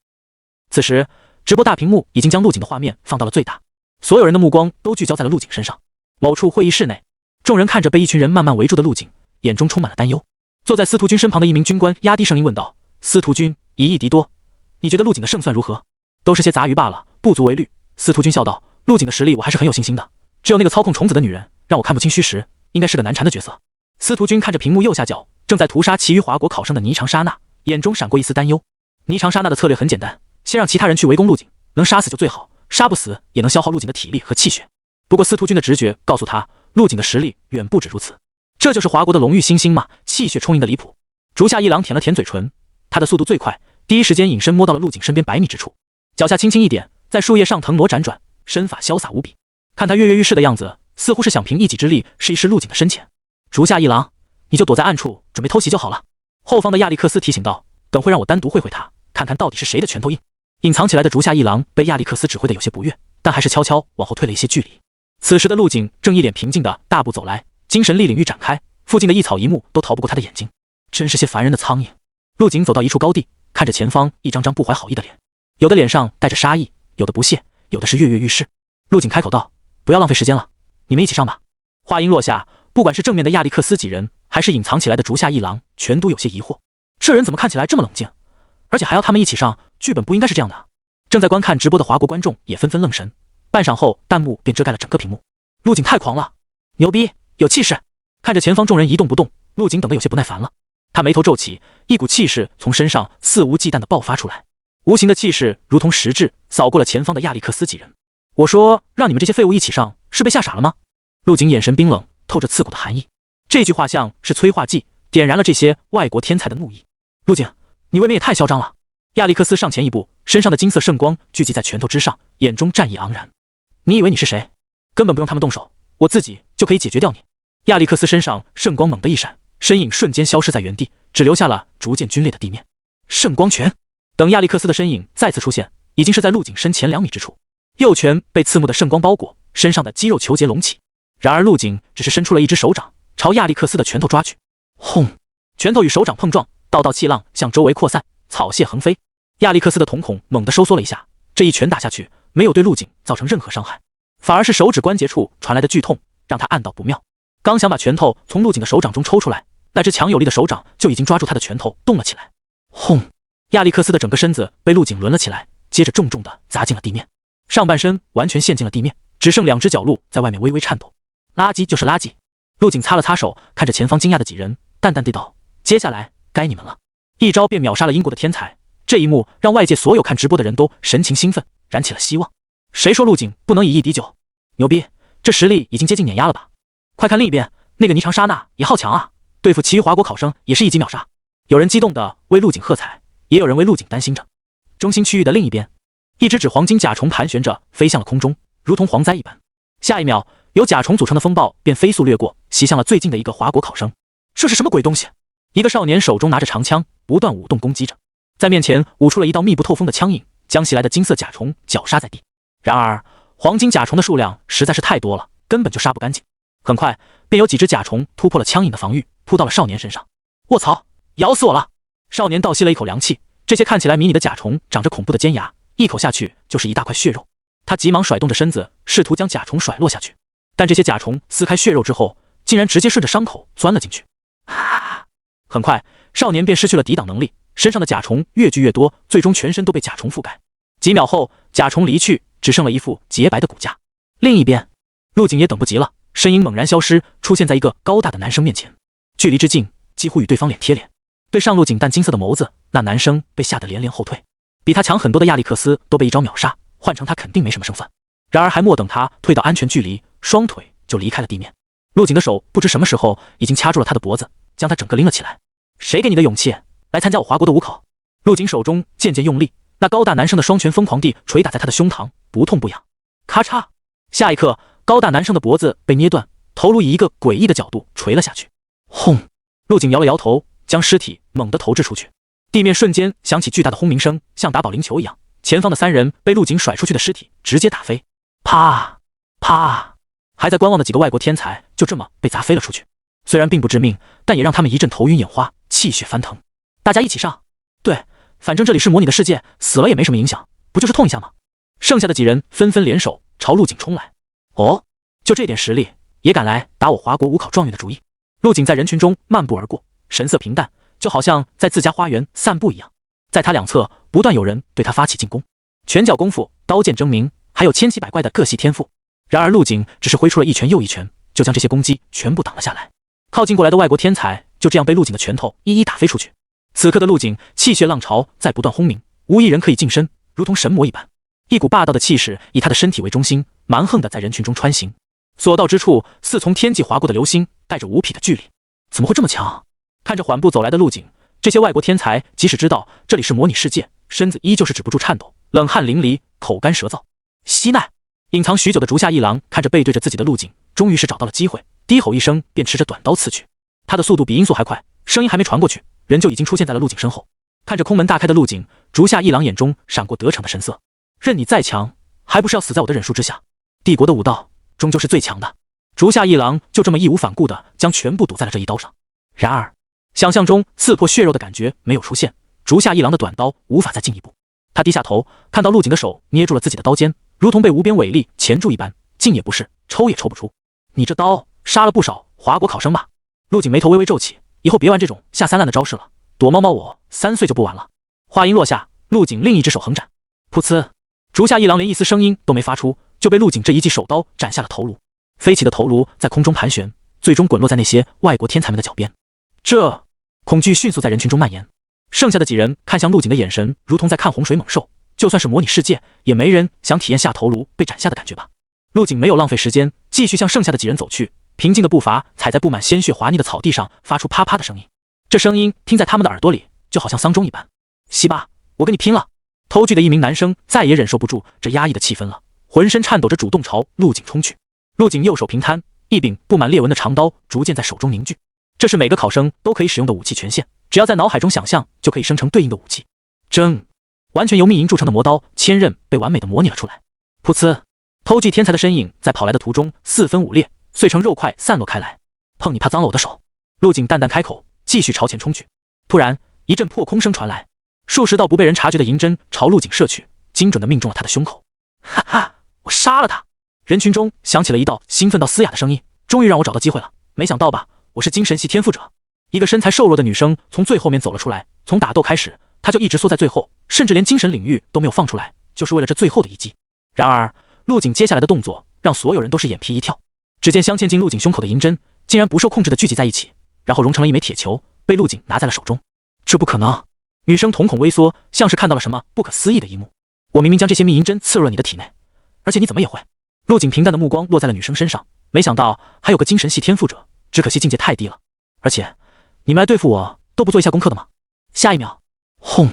此时，直播大屏幕已经将陆景的画面放到了最大，所有人的目光都聚焦在了陆景身上。某处会议室内，众人看着被一群人慢慢围住的陆景，眼中充满了担忧。坐在司徒军身旁的一名军官压低声音问道：司徒军，以一敌多，你觉得陆景的胜算如何？都是些杂鱼罢了，不足为虑。司徒军笑道：陆景的实力我还是很有信心的，只有那个操控虫子的女人让我看不清虚实，应该是个难缠的角色。司徒军看着屏幕右下角正在屠杀其余华国考生的霓长刹那，眼中闪过一丝担忧。霓长刹那的策略很简单，先让其他人去围攻陆景，能杀死就最好，杀不死也能消耗陆景的体力和气血。不过司徒军的直觉告诉他，陆景的实力远不止如此。这就是华国的龙域新星嘛，气血充盈的离谱。竹下一郎舔了舔嘴唇，他的速度最快，第一时间隐身摸到了陆景身边100米之处，脚下轻轻一点，在树叶上腾挪辗转，身法潇洒无比。看他跃跃欲试的样子，似乎是想凭一己之力试一试陆景的深浅。竹下一郎，你就躲在暗处准备偷袭就好了。后方的亚历克斯提醒道，等会让我单独会会他，看看到底是谁的拳头硬。隐藏起来的竹下一郎被亚历克斯指挥的有些不悦，但还是悄悄往后退了一些距离。此时的陆景正一脸平静的大步走来，精神力领域展开，附近的一草一木都逃不过他的眼睛，真是些烦人的苍蝇。陆景走到一处高地，看着前方一张张不怀好意的脸，有的脸上带着杀意，有的不屑，有的是跃跃欲试。陆景开口道：不要浪费时间了，你们一起上吧。话音落下，不管是正面的亚历克斯几人，还是隐藏起来的竹下一郎，全都有些疑惑，这人怎么看起来这么冷静，而且还要他们一起上，剧本不应该是这样的。正在观看直播的华国观众也纷纷愣神，半晌后弹幕便遮盖了整个屏幕。陆景太狂了，牛逼，有气势。看着前方众人一动不动，陆景等得有些不耐烦了。他眉头皱起，一股气势从身上肆无忌惮地爆发出来，无形的气势如同实质扫过了前方的亚历克斯几人。我说让你们这些废物一起上，是被吓傻了吗？陆景眼神冰冷，透着刺骨的寒意。这句话像是催化剂，点燃了这些外国天才的怒意。陆景，你未免也太嚣张了。亚历克斯上前一步，身上的金色圣光聚集在拳头之上，眼中战意盎然。你以为你是谁？根本不用他们动手，我自己就可以解决掉你。亚历克斯身上圣光猛地一闪，身影瞬间消失在原地，只留下了逐渐皲裂的地面。圣光拳。等亚历克斯的身影再次出现，已经是在陆景身前2米之处，右拳被刺目的圣光包裹，身上的肌肉球结隆起。然而陆景只是伸出了一只手掌，朝亚历克斯的拳头抓去。轰！拳头与手掌碰撞，道道气浪向周围扩散，草屑横飞。亚历克斯的瞳孔猛地收缩了一下，这一拳打下去，没有对陆景造成任何伤害，反而是手指关节处传来的剧痛让他暗道不妙。刚想把拳头从陆景的手掌中抽出来，那只强有力的手掌就已经抓住他的拳头动了起来。轰！亚历克斯的整个身子被陆景抡了起来，接着重重地砸进了地面，上半身完全陷进了地面，只剩2只脚路在外面微微颤抖。垃圾就是垃圾。陆景擦了擦手，看着前方惊讶的几人，淡淡地道：接下来该你们了。一招便秒杀了英国的天才，这一幕让外界所有看直播的人都神情兴奋，燃起了希望。谁说陆景不能以一敌9？牛逼，这实力已经接近碾压了吧？快看另一边，那个霓长刹那也好强啊，对付其余华国考生也是一击秒杀。有人激动地为陆景喝彩，也有人为陆景担心着。中心区域的另一边，一只指黄金甲虫盘旋着飞向了空中，如同蝗灾一般。下一秒，由甲虫组成的风暴便飞速掠过，袭向了最近的一个华国考生。这是什么鬼东西？一个少年手中拿着长枪，不断舞动攻击着，在面前舞出了一道密不透风的枪影，将袭来的金色甲虫绞杀在地。然而黄金甲虫的数量实在是太多了，根本就杀不干净。很快便有几只甲虫突破了枪影的防御，扑到了少年身上。卧槽，咬死我了！少年倒吸了一口凉气，这些看起来迷你的甲虫长着恐怖的尖牙，一口下去就是一大块血肉。他急忙甩动着身子，试图将甲虫甩落下去，但这些甲虫撕开血肉之后，竟然直接顺着伤口钻了进去。很快少年便失去了抵挡能力，身上的甲虫越聚越多，最终全身都被甲虫覆盖。几秒后，甲虫离去，只剩了一副洁白的骨架。另一边，陆景也等不及了，身影猛然消失，出现在一个高大的男生面前，距离之近，几乎与对方脸贴脸。对上陆景淡金色的眸子，那男生被吓得连连后退。比他强很多的亚历克斯都被一招秒杀，换成他肯定没什么胜算。然而还莫等他退到安全距离，双腿就离开了地面。陆景的手不知什么时候已经掐住了他的脖子，将他整个拎了起来。谁给你的勇气？来参加我华国的武考。陆景手中渐渐用力，那高大男生的双拳疯狂地捶打在他的胸膛，不痛不痒。咔嚓！下一刻，高大男生的脖子被捏断，头颅以一个诡异的角度垂了下去。轰！陆景摇了摇头，将尸体猛地投掷出去。地面瞬间响起巨大的轰鸣声，像打保龄球一样，前方的3人被陆景甩出去的尸体直接打飞。啪！啪！还在观望的几个外国天才就这么被砸飞了出去。虽然并不致命，但也让他们一阵头晕眼花，气血翻腾。大家一起上！对，反正这里是模拟的世界，死了也没什么影响，不就是痛一下吗？剩下的几人纷纷联手朝陆景冲来。哦，就这点实力也敢来打我华国武考状元的主意？陆景在人群中漫步而过，神色平淡，就好像在自家花园散步一样。在他两侧不断有人对他发起进攻，拳脚功夫、刀剑争鸣，还有千奇百怪的各系天赋。然而陆景只是挥出了一拳又一拳，就将这些攻击全部挡了下来。靠近过来的外国天才就这样被陆景的拳头一一打飞出去。此刻的陆景气血浪潮在不断轰鸣，无一人可以近身，如同神魔一般。一股霸道的气势以他的身体为中心，蛮横地在人群中穿行，所到之处似从天际划过的流星，带着无匹的距离。怎么会这么强？看着缓步走来的陆景，这些外国天才即使知道这里是模拟世界，身子依旧是止不住颤抖，冷汗淋漓，口干舌燥。西奈！隐藏许久的竹下一郎看着背对着自己的陆景，终于是找到了机会，低吼一声便持着短刀刺去。他的速度比音速还快，声音还没传过去，人就已经出现在了陆景身后。看着空门大开的陆景，竹下一郎眼中闪过得逞的神色。任你再强，还不是要死在我的忍术之下？帝国的武道终究是最强的。竹下一郎就这么义无反顾地将全部赌在了这一刀上。然而想象中刺破血肉的感觉没有出现，竹下一郎的短刀无法再进一步。他低下头，看到陆景的手捏住了自己的刀尖，如同被无边伟力钳住一般，进也不是，抽也抽不出。你这刀杀了不少华国考生吧？陆景眉头微微皱起，以后别玩这种下三滥的招式了，躲猫猫我3岁就不玩了。话音落下，陆景另一只手横斩，噗呲！竹下一郎连一丝声音都没发出，就被陆景这一记手刀斩下了头颅。飞起的头颅在空中盘旋，最终滚落在那些外国天才们的脚边。这恐惧迅速在人群中蔓延，剩下的几人看向陆景的眼神如同在看洪水猛兽，就算是模拟世界，也没人想体验下头颅被斩下的感觉吧。陆景没有浪费时间，继续向剩下的几人走去，平静的步伐踩在布满鲜血滑泥的草地上，发出啪啪的声音。这声音听在他们的耳朵里，就好像丧钟一般。西巴，我跟你拼了！偷锯的一名男生再也忍受不住这压抑的气氛了，浑身颤抖着主动朝陆景冲去。陆景右手平摊，一柄布满裂纹的长刀逐渐在手中凝聚。这是每个考生都可以使用的武器权限，只要在脑海中想象，就可以生成对应的武器。真完全由密银铸成的魔刀千刃被完美的模拟了出来。噗呲！偷锯天才的身影在跑来的途中四分五裂，碎成肉块散落开来。碰你怕脏了我的手！陆景淡淡开口，继续朝前冲去。突然一阵破空声传来，数十道不被人察觉的银针朝陆景射去，精准地命中了他的胸口。哈哈，我杀了他！人群中响起了一道兴奋到嘶哑的声音，终于让我找到机会了，没想到吧，我是精神系天赋者。一个身材瘦弱的女生从最后面走了出来，从打斗开始，她就一直缩在最后，甚至连精神领域都没有放出来，就是为了这最后的一击。然而陆景接下来的动作让所有人都是眼皮一跳，只见镶嵌进陆景胸口的银针竟然不受控制地聚集在一起，然后融成了一枚铁球，被陆景拿在了手中。这不可能！女生瞳孔微缩，像是看到了什么不可思议的一幕。我明明将这些密银针刺入了你的体内，而且你怎么也会？陆景平淡的目光落在了女生身上，没想到还有个精神系天赋者，只可惜境界太低了。而且你们来对付我都不做一下功课的吗？下一秒，轰！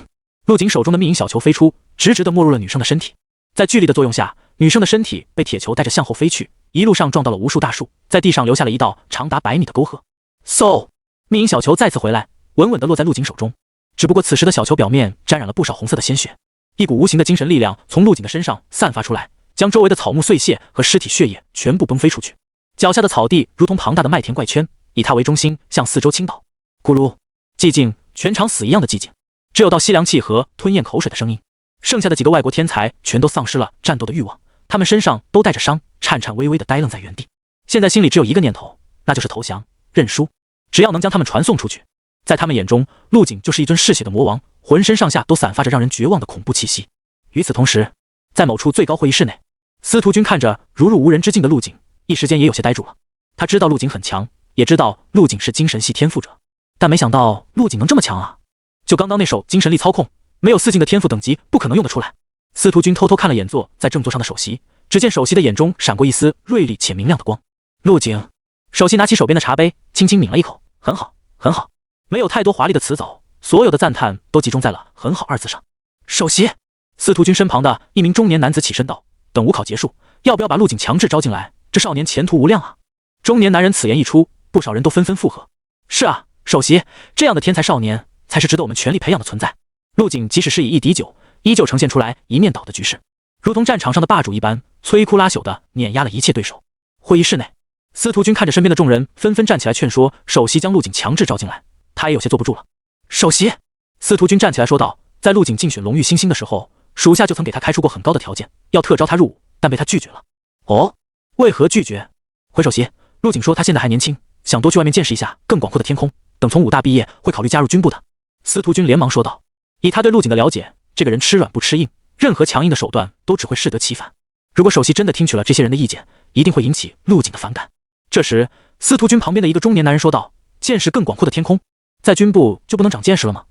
陆景手中的密银小球飞出，直直地没入了女生的身体。在巨力的作用下，女生的身体被铁球带着向后飞去，一路上撞到了无数大树，在地上留下了一道长达100米的沟壑。嗖！密银小球再次回来，稳稳地落在陆景手中。只不过此时的小球表面沾染了不少红色的鲜血，一股无形的精神力量从陆景的身上散发出来，将周围的草木碎屑和尸体血液全部崩飞出去。脚下的草地如同庞大的麦田怪圈，以他为中心向四周倾倒。咕噜！寂静，全场死一样的寂静，只有倒吸凉气和吞咽口水的声音。剩下的几个外国天才全都丧失了战斗的欲望，他们身上都带着伤，颤颤巍巍地呆愣在原地。现在心里只有一个念头，那就是投降认输，只要能将他们传送出去。在他们眼中，陆景就是一尊嗜血的魔王，浑身上下都散发着让人绝望的恐怖气息。与此同时，在某处最高会议室内，司徒君看着如入无人之境的陆景，一时间也有些呆住了。他知道陆景很强，也知道陆景是精神系天赋者，但没想到陆景能这么强啊！就刚刚那手精神力操控，没有4境的天赋等级不可能用得出来。司徒君偷偷看了眼坐在正座上的首席，只见首席的眼中闪过一丝锐利且明亮的光。陆景，首席拿起手边的茶杯，轻轻抿了一口，很好，很好。没有太多华丽的词藻，所有的赞叹都集中在了很好二字上。首席，司徒君身旁的一名中年男子起身道，等午考结束，要不要把陆景强制招进来？这少年前途无量啊。中年男人此言一出，不少人都纷纷附和。是啊，首席，这样的天才少年才是值得我们全力培养的存在。陆景即使是以1敌9，依旧呈现出来一面倒的局势，如同战场上的霸主一般，摧枯拉朽的碾压了一切对手。会议室内，司徒君看着身边的众人，纷纷站起来劝说首席将陆景强制招进来，他也有些坐不住了。首席，司徒君站起来说道，在陆景竞选荣誉新星的时候，属下就曾给他开出过很高的条件，要特招他入伍，但被他拒绝了。哦，为何拒绝？回首席，陆景说他现在还年轻，想多去外面见识一下更广阔的天空，等从武大毕业会考虑加入军部的。司徒君连忙说道，以他对陆景的了解，这个人吃软不吃硬，任何强硬的手段都只会适得其反。如果首席真的听取了这些人的意见，一定会引起陆景的反感。这时，司徒君旁边的一个中年男人说道，见识更广阔的天空，在军部就不能长见识了吗？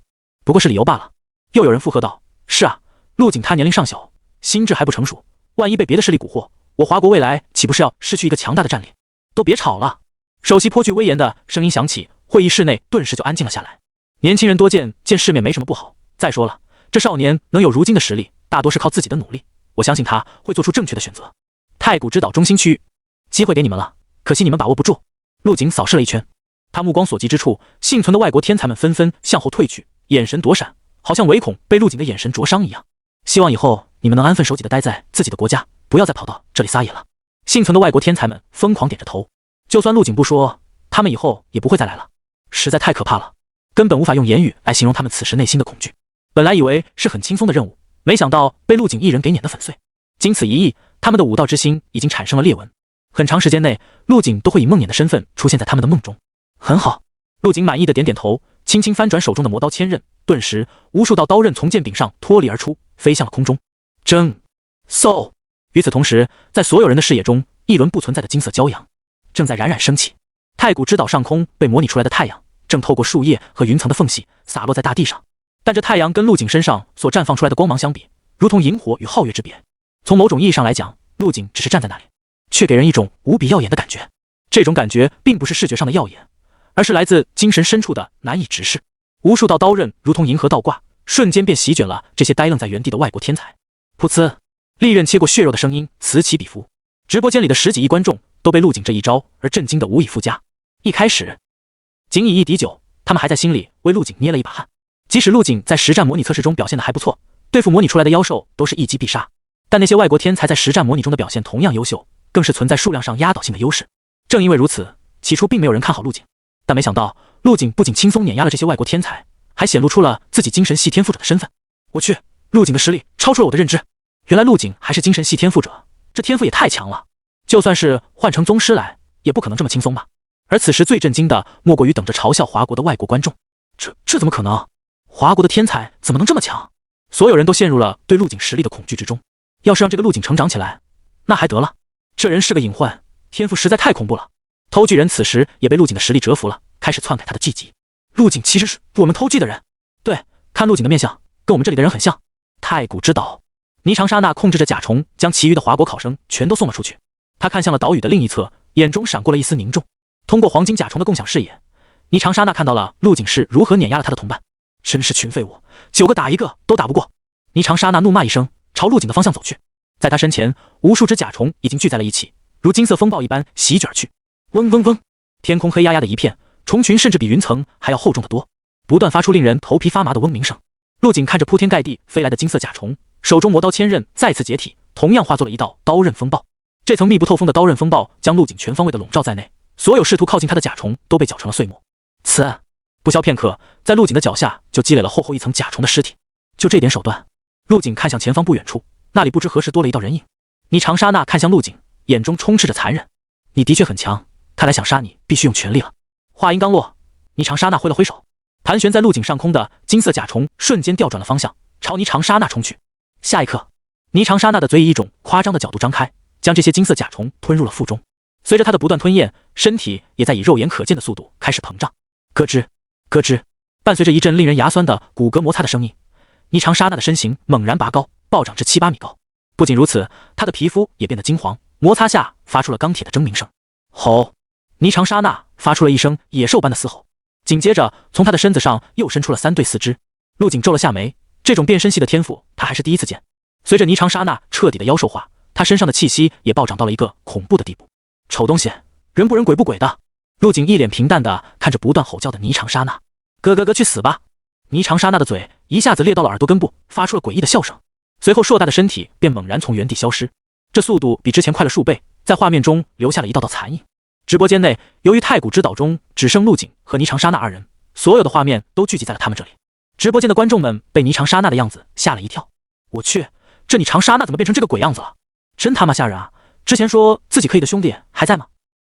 不过是理由罢了。又有人附和道，是啊，陆景他年龄尚小，心智还不成熟，万一被别的势力蛊惑，我华国未来岂不是要失去一个强大的战力？都别吵了。首席颇具威严的声音响起，会议室内顿时就安静了下来。年轻人多见，见世面没什么不好。再说了，这少年能有如今的实力，大多是靠自己的努力，我相信他会做出正确的选择。太古之岛中心区域，机会给你们了，可惜你们把握不住。陆景扫视了一圈，他目光所及之处，幸存的外国天才们纷纷向后退去，眼神躲闪，好像唯恐被陆景的眼神灼伤一样。希望以后你们能安分守己的待在自己的国家，不要再跑到这里撒野了。幸存的外国天才们疯狂点着头，就算陆景不说，他们以后也不会再来了。实在太可怕了，根本无法用言语来形容他们此时内心的恐惧。本来以为是很轻松的任务，没想到被陆景一人给碾得粉碎。经此一役，他们的武道之心已经产生了裂纹。很长时间内，陆景都会以梦魇的身份出现在他们的梦中。很好，陆景满意的点点头，轻轻翻转手中的魔刀千刃，顿时无数道刀刃从剑柄上脱离而出，飞向了空中。争嗖！与此同时，在所有人的视野中，一轮不存在的金色骄阳正在冉冉升起。太古之岛上空被模拟出来的太阳正透过树叶和云层的缝隙洒落在大地上，但这太阳跟陆景身上所绽放出来的光芒相比，如同萤火与皓月之别。从某种意义上来讲，陆景只是站在那里，却给人一种无比耀眼的感觉。这种感觉并不是视觉上的耀眼，而是来自精神深处的难以直视。无数道刀刃如同银河倒挂，瞬间便席卷了这些呆愣在原地的外国天才。噗呲，利刃切过血肉的声音此起彼伏，直播间里的10几亿观众都被陆景这一招而震惊得无以复加。一开始仅以1敌9，他们还在心里为陆景捏了一把汗。即使陆景在实战模拟测试中表现得还不错，对付模拟出来的妖兽都是一击必杀，但那些外国天才在实战模拟中的表现同样优秀，更是存在数量上压倒性的优势。正因为如此，起初并没有人看好陆景，但没想到陆景不仅轻松碾压了这些外国天才，还显露出了自己精神系天赋者的身份。我去，陆景的实力超出了我的认知，原来陆景还是精神系天赋者，这天赋也太强了，就算是换成宗师来，也不可能这么轻松吧。而此时最震惊的莫过于等着嘲笑华国的外国观众，这怎么可能？华国的天才怎么能这么强？所有人都陷入了对陆景实力的恐惧之中。要是让这个陆景成长起来，那还得了，这人是个隐患，天赋实在太恐怖了。偷巨人此时也被陆景的实力折服了，开始篡改他的技疾。陆景其实是我们偷巨的人。对，看陆景的面相跟我们这里的人很像。太古之岛，霓裳刹那控制着甲虫，将其余的华国考生全都送了出去。他看向了岛屿的另一侧，眼中闪过了一丝凝重。通过黄金甲虫的共享视野，霓裳刹那看到了陆景是如何碾压了他的同伴。真是群废物，9个打1个都打不过。霓裳刹那怒骂一声，朝陆景的方向走去。在他身前，无数只甲虫已经聚在了一起，如金色风暴一般席卷而去。嗡嗡嗡，天空黑压压的一片，虫群甚至比云层还要厚重得多，不断发出令人头皮发麻的嗡鸣声。陆景看着铺天盖地飞来的金色甲虫，手中魔刀千刃再次解体，同样化作了一道刀刃风暴。这层密不透风的刀刃风暴将陆景全方位的笼罩在内，所有试图靠近他的甲虫都被搅成了碎末。呲！不消片刻，在陆景的脚下就积累了厚厚一层甲虫的尸体。就这点手段，陆景看向前方不远处，那里不知何时多了一道人影。霓裳刹那看向陆景，眼中充斥着残忍。你的确很强，看来想杀你必须用全力了。话音刚落，霓裳刹那挥了挥手，盘旋在陆景上空的金色甲虫瞬间调转了方向，朝霓裳刹那冲去。下一刻，霓裳刹那的嘴以一种夸张的角度张开，将这些金色甲虫吞入了腹中。随着他的不断吞咽，身体也在以肉眼可见的速度开始膨胀。咯吱咯吱，伴随着一阵令人牙酸的骨骼摩擦的声音，霓裳刹那的身形猛然拔高，暴涨至7、8米高。不仅如此，他的皮肤也变得金黄，摩擦下发出了钢铁的铮鸣声。吼！霓裳刹那发出了一声野兽般的嘶吼，紧接着从他的身子上又伸出了3对4肢。陆景皱了下眉，这种变身系的天赋他还是第一次见。随着霓裳刹那彻底的妖兽化，他身上的气息也暴涨到了一个恐怖的地步。丑东西，人不人鬼不鬼的。陆景一脸平淡的看着不断吼叫的霓裳刹那，咯去死吧！霓裳刹那的嘴一下子裂到了耳朵根部，发出了诡异的笑声，随后硕大的身体便猛然从原地消失，这速度比之前快了数倍，在画面中留下了一道道残影。直播间内，由于太古之岛中只剩陆景和霓裳刹那2人，所有的画面都聚集在了他们这里。直播间的观众们被霓裳刹那的样子吓了一跳，我去，这霓裳刹那怎么变成这个鬼样子了？真他妈吓人啊！之前说自己可以的兄弟还在吗？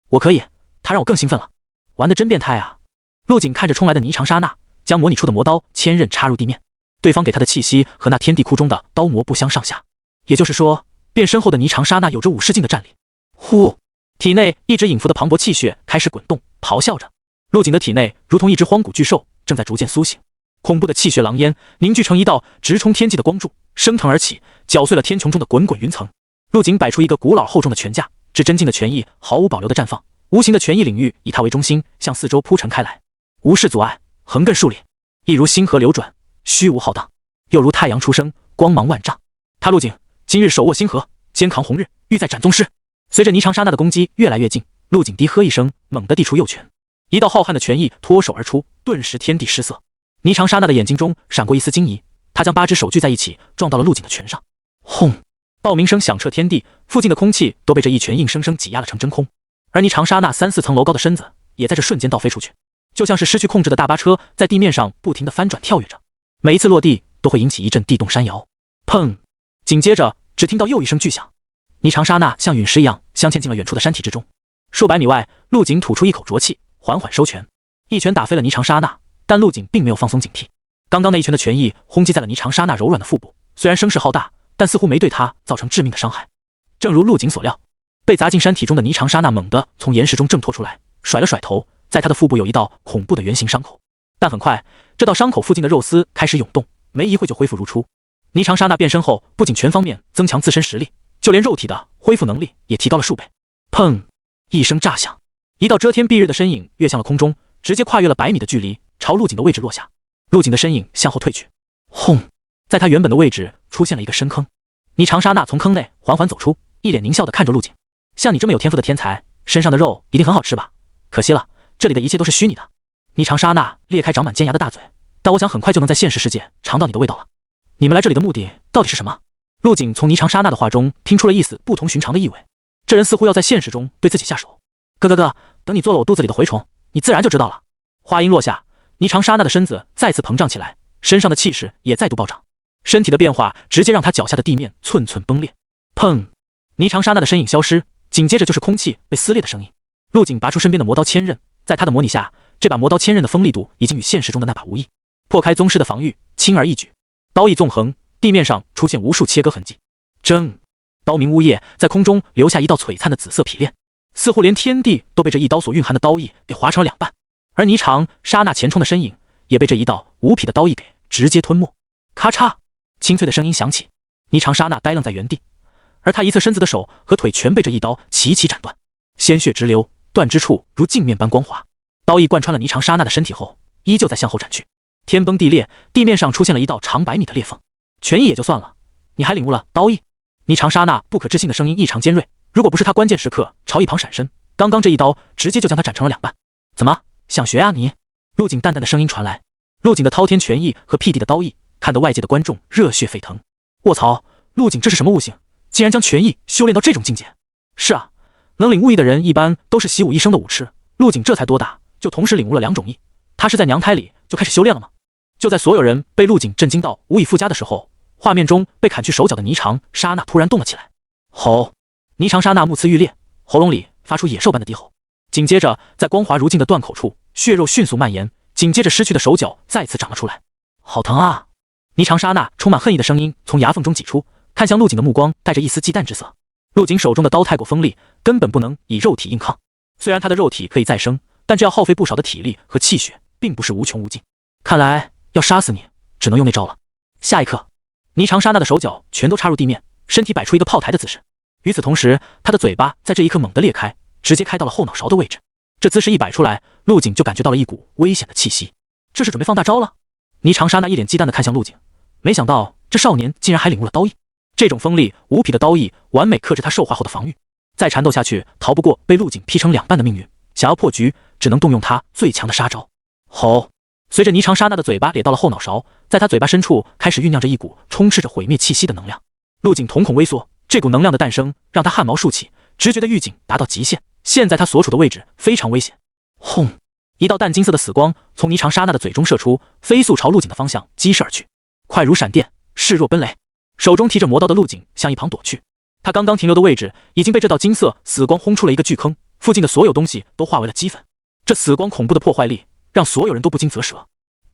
我可以，他让我更兴奋了，玩的真变态啊！陆景看着冲来的霓裳刹那，将模拟出的魔刀千刃插入地面，对方给他的气息和那天地窟中的刀魔不相上下，也就是说，变身后的霓裳刹那有着50境的战力。呼，体内一直隐伏的磅礴气血开始滚动，咆哮着。陆景的体内如同一只荒古巨兽，正在逐渐苏醒，恐怖的气血狼烟凝聚成一道直冲天际的光柱，升腾而起，搅碎了天穹中的滚滚云层。陆景摆出一个古老厚重的拳架，至真境的拳意毫无保留地绽放，无形的拳意领域以他为中心，向四周铺陈开来，无视阻碍，横亘竖立，一如星河流转，虚无浩荡，又如太阳初升，光芒万丈。他陆景今日手握星河，肩扛红日，欲再斩宗师。随着霓裳刹那的攻击越来越近，陆景低喝一声，猛地递出右拳，一道浩瀚的拳意脱手而出，顿时天地失色。霓裳刹那的眼睛中闪过一丝惊疑，他将8只手聚在一起，撞到了陆景的拳上。轰！爆鸣声响彻天地，附近的空气都被这一拳硬生生挤压了成真空，而霓裳刹那3、4层楼高的身子也在这瞬间倒飞出去，就像是失去控制的大巴车在地面上不停地翻转跳跃着，每一次落地都会引起一阵地动山摇。砰！紧接着只听到又一声巨响，霓裳刹那像陨石一样镶嵌进了远处的山体之中。数百米外，陆景吐出一口浊气，缓缓收拳，一拳打飞了霓裳刹那，但陆景并没有放松警惕，刚刚那一拳的拳意轰击在了霓裳刹那柔软的腹部，虽然声势浩大，但似乎没对他造成致命的伤害。正如陆景所料，被砸进山体中的霓裳刹那猛地从岩石中挣脱出来，甩了甩头，在他的腹部有一道恐怖的圆形伤口，但很快这道伤口附近的肉丝开始涌动，没一会就恢复如初。霓裳刹那变身后不仅全方面增强自身实力，就连肉体的恢复能力也提高了数倍。砰！一声炸响，一道遮天蔽日的身影跃向了空中，直接跨越了100米的距离，朝陆景的位置落下。陆景的身影向后退去，轰！在他原本的位置出现了一个深坑，霓裳刹那从坑内缓缓走出，一脸狞笑地看着陆景，像你这么有天赋的天才，身上的肉一定很好吃吧？可惜了，这里的一切都是虚拟的。霓裳刹那裂开长满尖牙的大嘴，但我想很快就能在现实世界尝到你的味道了。你们来这里的目的到底是什么？陆景从霓裳刹那的话中听出了一丝不同寻常的意味，这人似乎要在现实中对自己下手。哥，等你做了我肚子里的蛔虫，你自然就知道了。话音落下，霓裳刹那的身子再次膨胀起来，身上的气势也再度暴涨，身体的变化直接让他脚下的地面寸寸崩裂。砰！霓裳刹那的身影消失，紧接着就是空气被撕裂的声音。陆景拔出身边的魔刀千刃，在他的模拟下，这把魔刀千刃的锋利度已经与现实中的那把无异，破开宗师的防御，轻而易举。刀意纵横，地面上出现无数切割痕迹。铮！刀鸣呜咽，在空中留下一道璀璨的紫色劈链，似乎连天地都被这一刀所蕴含的刀意给划成了2半。而霓裳刹那前冲的身影也被这一道无匹的刀意给直接吞没。咔嚓！清脆的声音响起，霓裳刹那呆愣在原地，而他一侧身子的手和腿全被这一刀齐齐斩断，鲜血直流，断之处如镜面般光滑。刀意贯穿了霓裳刹那的身体后，依旧在向后斩去。天崩地裂，地面上出现了一道长100米的裂缝。拳意也就算了，你还领悟了刀意？霓裳刹那不可置信的声音异常尖锐，如果不是他关键时刻朝一旁闪身，刚刚这一刀直接就将他斩成了2半。怎么想学啊你？陆景淡淡的声音传来。陆景的滔天拳意和辟地的刀意看得外界的观众热血沸腾。卧槽，陆景这是什么悟性，竟然将拳意修炼到这种境界？是啊，能领悟意的人一般都是习武一生的武痴，陆景这才多大就同时领悟了2种意，他是在娘胎里就开始修炼了吗？就在所有人被陆景震惊到无以复加的时候，画面中被砍去手脚的霓裳刹那突然动了起来。吼！霓裳刹那目眦欲裂，喉咙里发出野兽般的低吼，紧接着在光滑如镜的断口处，血肉迅速蔓延，紧接着失去的手脚再次长了出来。好疼啊！霓裳刹那充满恨意的声音从牙缝中挤出，看向陆景的目光带着一丝忌惮之色。陆景手中的刀太过锋利，根本不能以肉体硬抗，虽然他的肉体可以再生，但这要耗费不少的体力和气血，并不是无穷无尽。看来要杀死你只能用那招了。下一刻，霓裳刹那的手脚全都插入地面，身体摆出一个炮台的姿势。与此同时，他的嘴巴在这一刻猛地裂开，直接开到了后脑勺的位置。这姿势一摆出来，陆景就感觉到了一股危险的气息。这是准备放大招了？霓长沙那一脸忌惮地看向陆景，没想到这少年竟然还领悟了刀意。这种锋利无匹的刀意，完美克制他受化后的防御。再缠斗下去，逃不过被陆景劈成两半的命运。想要破局，只能动用他最强的杀招。吼！随着霓长沙那的嘴巴咧到了后脑勺，在他嘴巴深处开始酝酿着一股充斥着毁灭气息的能量。陆景瞳孔微缩，这股能量的诞生让他汗毛竖起，直觉的预警达到极限。现在他所处的位置非常危险。轰！一道淡金色的死光从霓长沙那的嘴中射出，飞速朝陆景的方向激射而去，快如闪电，势若奔雷。手中提着魔刀的陆景向一旁躲去，他刚刚停留的位置已经被这道金色死光轰出了一个巨坑，附近的所有东西都化为了齑粉。这死光恐怖的破坏力让所有人都不禁啧舌。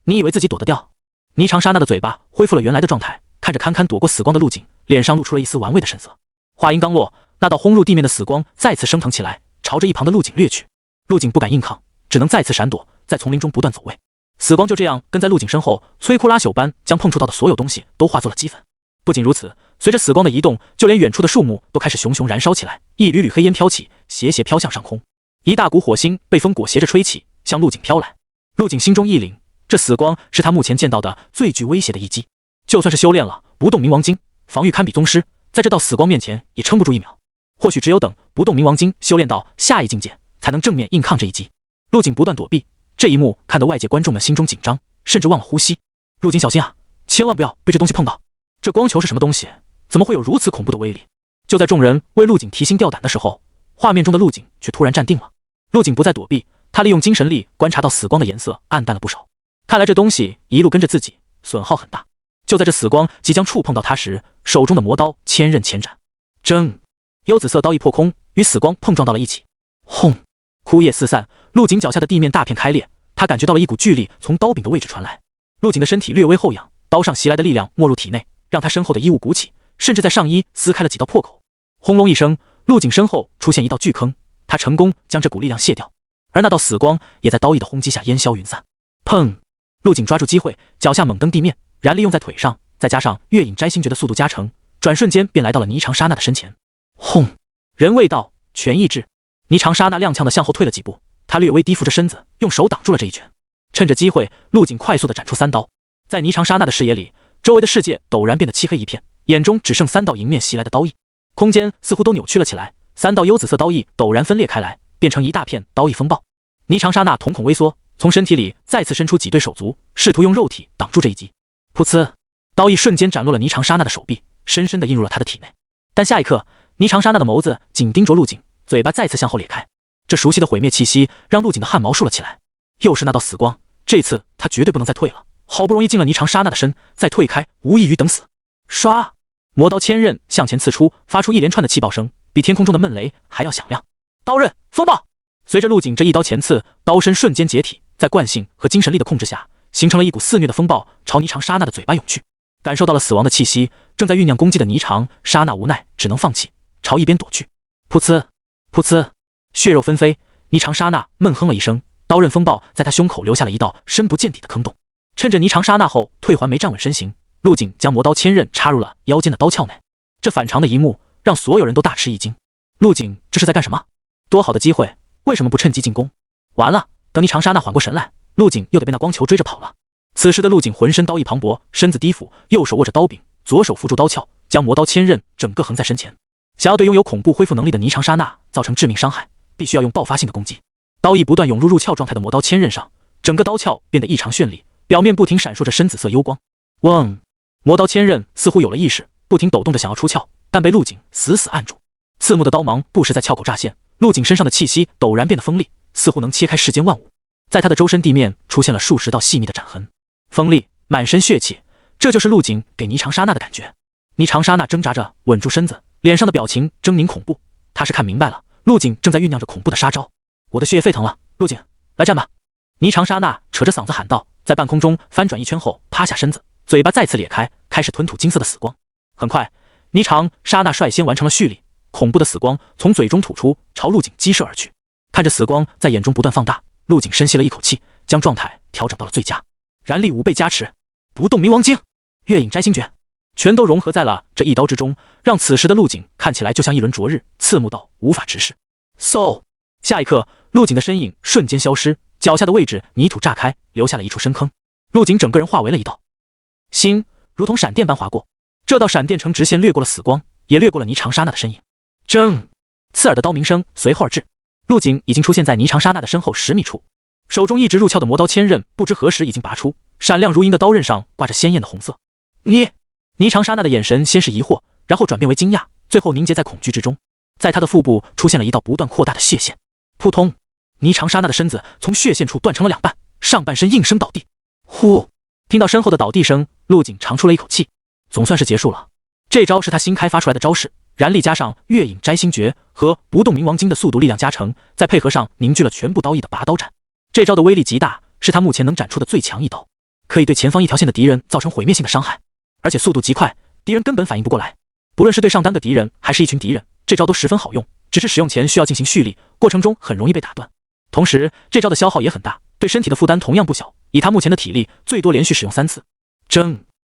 你以为自己躲得掉？霓长沙那的嘴巴恢复了原来的状态，看着堪堪躲过死光的陆景，脸上露出了一丝玩味的神色。话音刚落，那道轰入地面的死光再次升腾起来，朝着一旁的陆景掠去。陆景不敢硬抗，只能再次闪躲，在丛林中不断走位。死光就这样跟在陆景身后，摧枯拉朽般将碰触到的所有东西都化作了齑粉。不仅如此，随着死光的移动，就连远处的树木都开始熊熊燃烧起来，一缕缕黑烟飘起，斜斜飘向上空。一大股火星被风裹挟着吹起，向陆景飘来。陆景心中一凛，这死光是他目前见到的最具威胁的一击。就算是修炼了不动明王经，防御堪比宗师，在这道死光面前也撑不住一秒。或许只有等不动明王经修炼到下一境界，才能正面硬抗这一击。陆景不断躲避，这一幕看得外界观众们心中紧张，甚至忘了呼吸。陆景小心啊，千万不要被这东西碰到。这光球是什么东西？怎么会有如此恐怖的威力？就在众人为陆景提心吊胆的时候，画面中的陆景却突然站定了。陆景不再躲避，他利用精神力观察到死光的颜色暗淡了不少，看来这东西一路跟着自己，损耗很大。就在这死光即将触碰到他时，手中的魔刀千刃前斩，铮！幽紫色刀意破空，与死光碰撞到了一起。轰！枯叶四散，陆景脚下的地面大片开裂，他感觉到了一股巨力从刀柄的位置传来。陆景的身体略微后仰，刀上袭来的力量没入体内，让他身后的衣物鼓起，甚至在上衣撕开了几道破口。轰隆一声，陆景身后出现一道巨坑，他成功将这股力量卸掉，而那道死光也在刀意的轰击下烟消云散。砰！陆景抓住机会，脚下猛蹬地面，然力用在腿上，再加上月影摘星诀的速度加成，转瞬间便来到了霓长沙那的身前。轰！人未到，拳亦至。霓长沙那踉跄的向后退了几步，他略微低伏着身子，用手挡住了这一拳。趁着机会，陆景快速地斩出三刀。在霓长沙那的视野里，周围的世界陡然变得漆黑一片，眼中只剩三道迎面袭来的刀意，空间似乎都扭曲了起来，三道幽紫色刀意陡然分裂开来，变成一大片刀意风暴。霓长沙那瞳孔微缩，从身体里再次伸出几对手足，试图用肉体挡住这一击。噗呲，刀意瞬间斩落了霓长沙那的手臂，深深地印入了他的体内。但下一刻，霓长沙那的眸子紧盯着陆景，嘴巴再次向后裂开。这熟悉的毁灭气息让陆景的汗毛竖了起来，又是那道死光，这次他绝对不能再退了。好不容易进了霓长沙那的身，再退开无异于等死。唰！魔刀千刃向前刺出，发出一连串的气爆声，比天空中的闷雷还要响亮。刀刃风暴！随着陆景这一刀前刺，刀身瞬间解体，在惯性和精神力的控制下，形成了一股肆虐的风暴，朝霓长沙那的嘴巴涌去。感受到了死亡的气息，正在酝酿攻击的霓长沙那无奈只能放弃，朝一边躲去。噗呲，噗呲，血肉纷飞。霓长沙那闷哼了一声，刀刃风暴在他胸口留下了一道深不见底的坑洞。趁着霓长沙那后退还没站稳身形，陆景将魔刀千刃插入了腰间的刀鞘内。这反常的一幕让所有人都大吃一惊。陆景这是在干什么？多好的机会，为什么不趁机进攻？完了，等霓长沙那缓过神来，陆景又得被那光球追着跑了。此时的陆景浑身刀意磅礴，身子低俯，右手握着刀柄，左手扶住刀鞘，将魔刀千刃整个横在身前。想要对拥有恐怖恢复能力的霓长沙那造成致命伤害，必须要用爆发性的攻击。刀意不断涌入鞘状态的魔刀千刃上，整个刀鞘变得异常绚丽，表面不停闪烁着深紫色幽光。嗡！魔刀千刃似乎有了意识，不停抖动着想要出鞘，但被陆景死死按住。刺目的刀芒不时在鞘口乍现，陆景身上的气息陡然变得锋利，似乎能切开世间万物。在他的周身地面出现了数十道细密的斩痕，锋利，满身血气，这就是陆景给霓长沙那的感觉。霓长沙那挣扎着稳住身子，脸上的表情狰狞恐怖。他是看明白了，陆景正在酝酿着恐怖的杀招。我的血液沸腾了，陆景，来战吧！霓长沙那扯着嗓子喊道，在半空中翻转一圈后趴下身子，嘴巴再次裂开，开始吞吐金色的死光。很快，霓长沙那率先完成了蓄力，恐怖的死光从嘴中吐出，朝陆景激射而去。看着死光在眼中不断放大，陆景深吸了一口气，将状态调整到了最佳。燃力5倍加持，不动冥王经，月影摘星诀，全都融合在了这一刀之中，让此时的陆景看起来就像一轮灼日，刺目到无法直视。嗖！下一刻，陆景的身影瞬间消失，脚下的位置泥土炸开，留下了一处深坑。陆景整个人化为了一道星，如同闪电般划过。这道闪电呈直线掠过了死光，也掠过了霓长刹那的身影。铮，刺耳的刀鸣声随后而至。陆景已经出现在霓长刹那的身后10米处，手中一直入鞘的魔刀千刃不知何时已经拔出，闪亮如银的刀刃上挂着鲜艳的红色。霓长刹那的眼神先是疑惑，然后转变为惊讶，最后凝结在恐惧之中。在他的腹部出现了一道不断扩大的血线，扑通！霓长刹那的身子从血线处断成了2半，上半身应声倒地。呼！听到身后的倒地声，陆景长出了一口气，总算是结束了。这招是他新开发出来的招式，燃力加上月影摘星诀和不动冥王经的速度力量加成，再配合上凝聚了全部刀意的拔刀斩。这招的威力极大，是他目前能斩出的最强一刀，可以对前方一条线的敌人造成毁灭性的伤害，而且速度极快，敌人根本反应不过来。不论是对上单个敌人还是一群敌人，这招都十分好用，只是使用前需要进行蓄力，过程中很容易被打断。同时这招的消耗也很大，对身体的负担同样不小，以他目前的体力，最多连续使用3次。铮！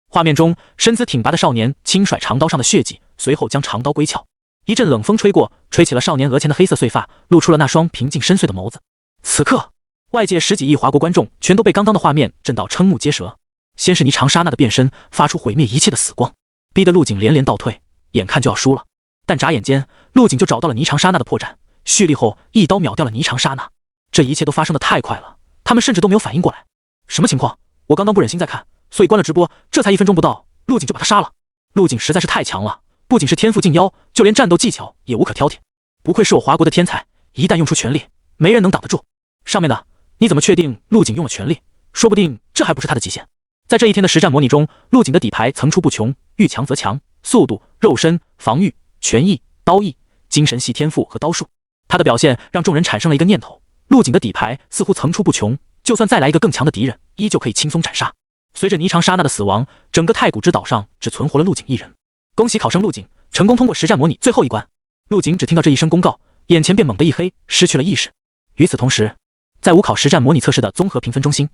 画面中身姿挺拔的少年轻甩长刀上的血迹，随后将长刀归鞘。一阵冷风吹过，吹起了少年额前的黑色碎发，露出了那双平静深邃的眸子。此刻外界10几亿华国观众全都被刚刚的画面震到瞠目结舌。先是霓长刹那的变身发出毁灭一切的死光，逼得陆景连连倒退，眼看就要输了。但眨眼间陆景就找到了霓长刹那的破绽，蓄力后一刀秒掉了霓长刹那。这一切都发生的太快了，他们甚至都没有反应过来。什么情况？我刚刚不忍心再看，所以关了直播，这才1分钟不到，陆景就把他杀了。陆景实在是太强了，不仅是天赋近妖，就连战斗技巧也无可挑剔。不愧是我华国的天才，一旦用出全力，没人能挡得住。上面的，你怎么确定陆景用了全力？说不定这还不是他的极限。在这一天的实战模拟中，陆景的底牌层出不穷，遇强则强，速度、肉身、防御、拳艺、刀艺、精神系天赋和刀术。他的表现让众人产生了一个念头，陆景的底牌似乎层出不穷，就算再来一个更强的敌人，依旧可以轻松斩杀。随着霓长刹那的死亡，整个太古之岛上只存活了陆景一人。恭喜考生陆景成功通过实战模拟最后一关。陆景只听到这一声公告，眼前便猛地一黑，失去了意识。与此同时，在五考实战模拟测试的综合评分中心，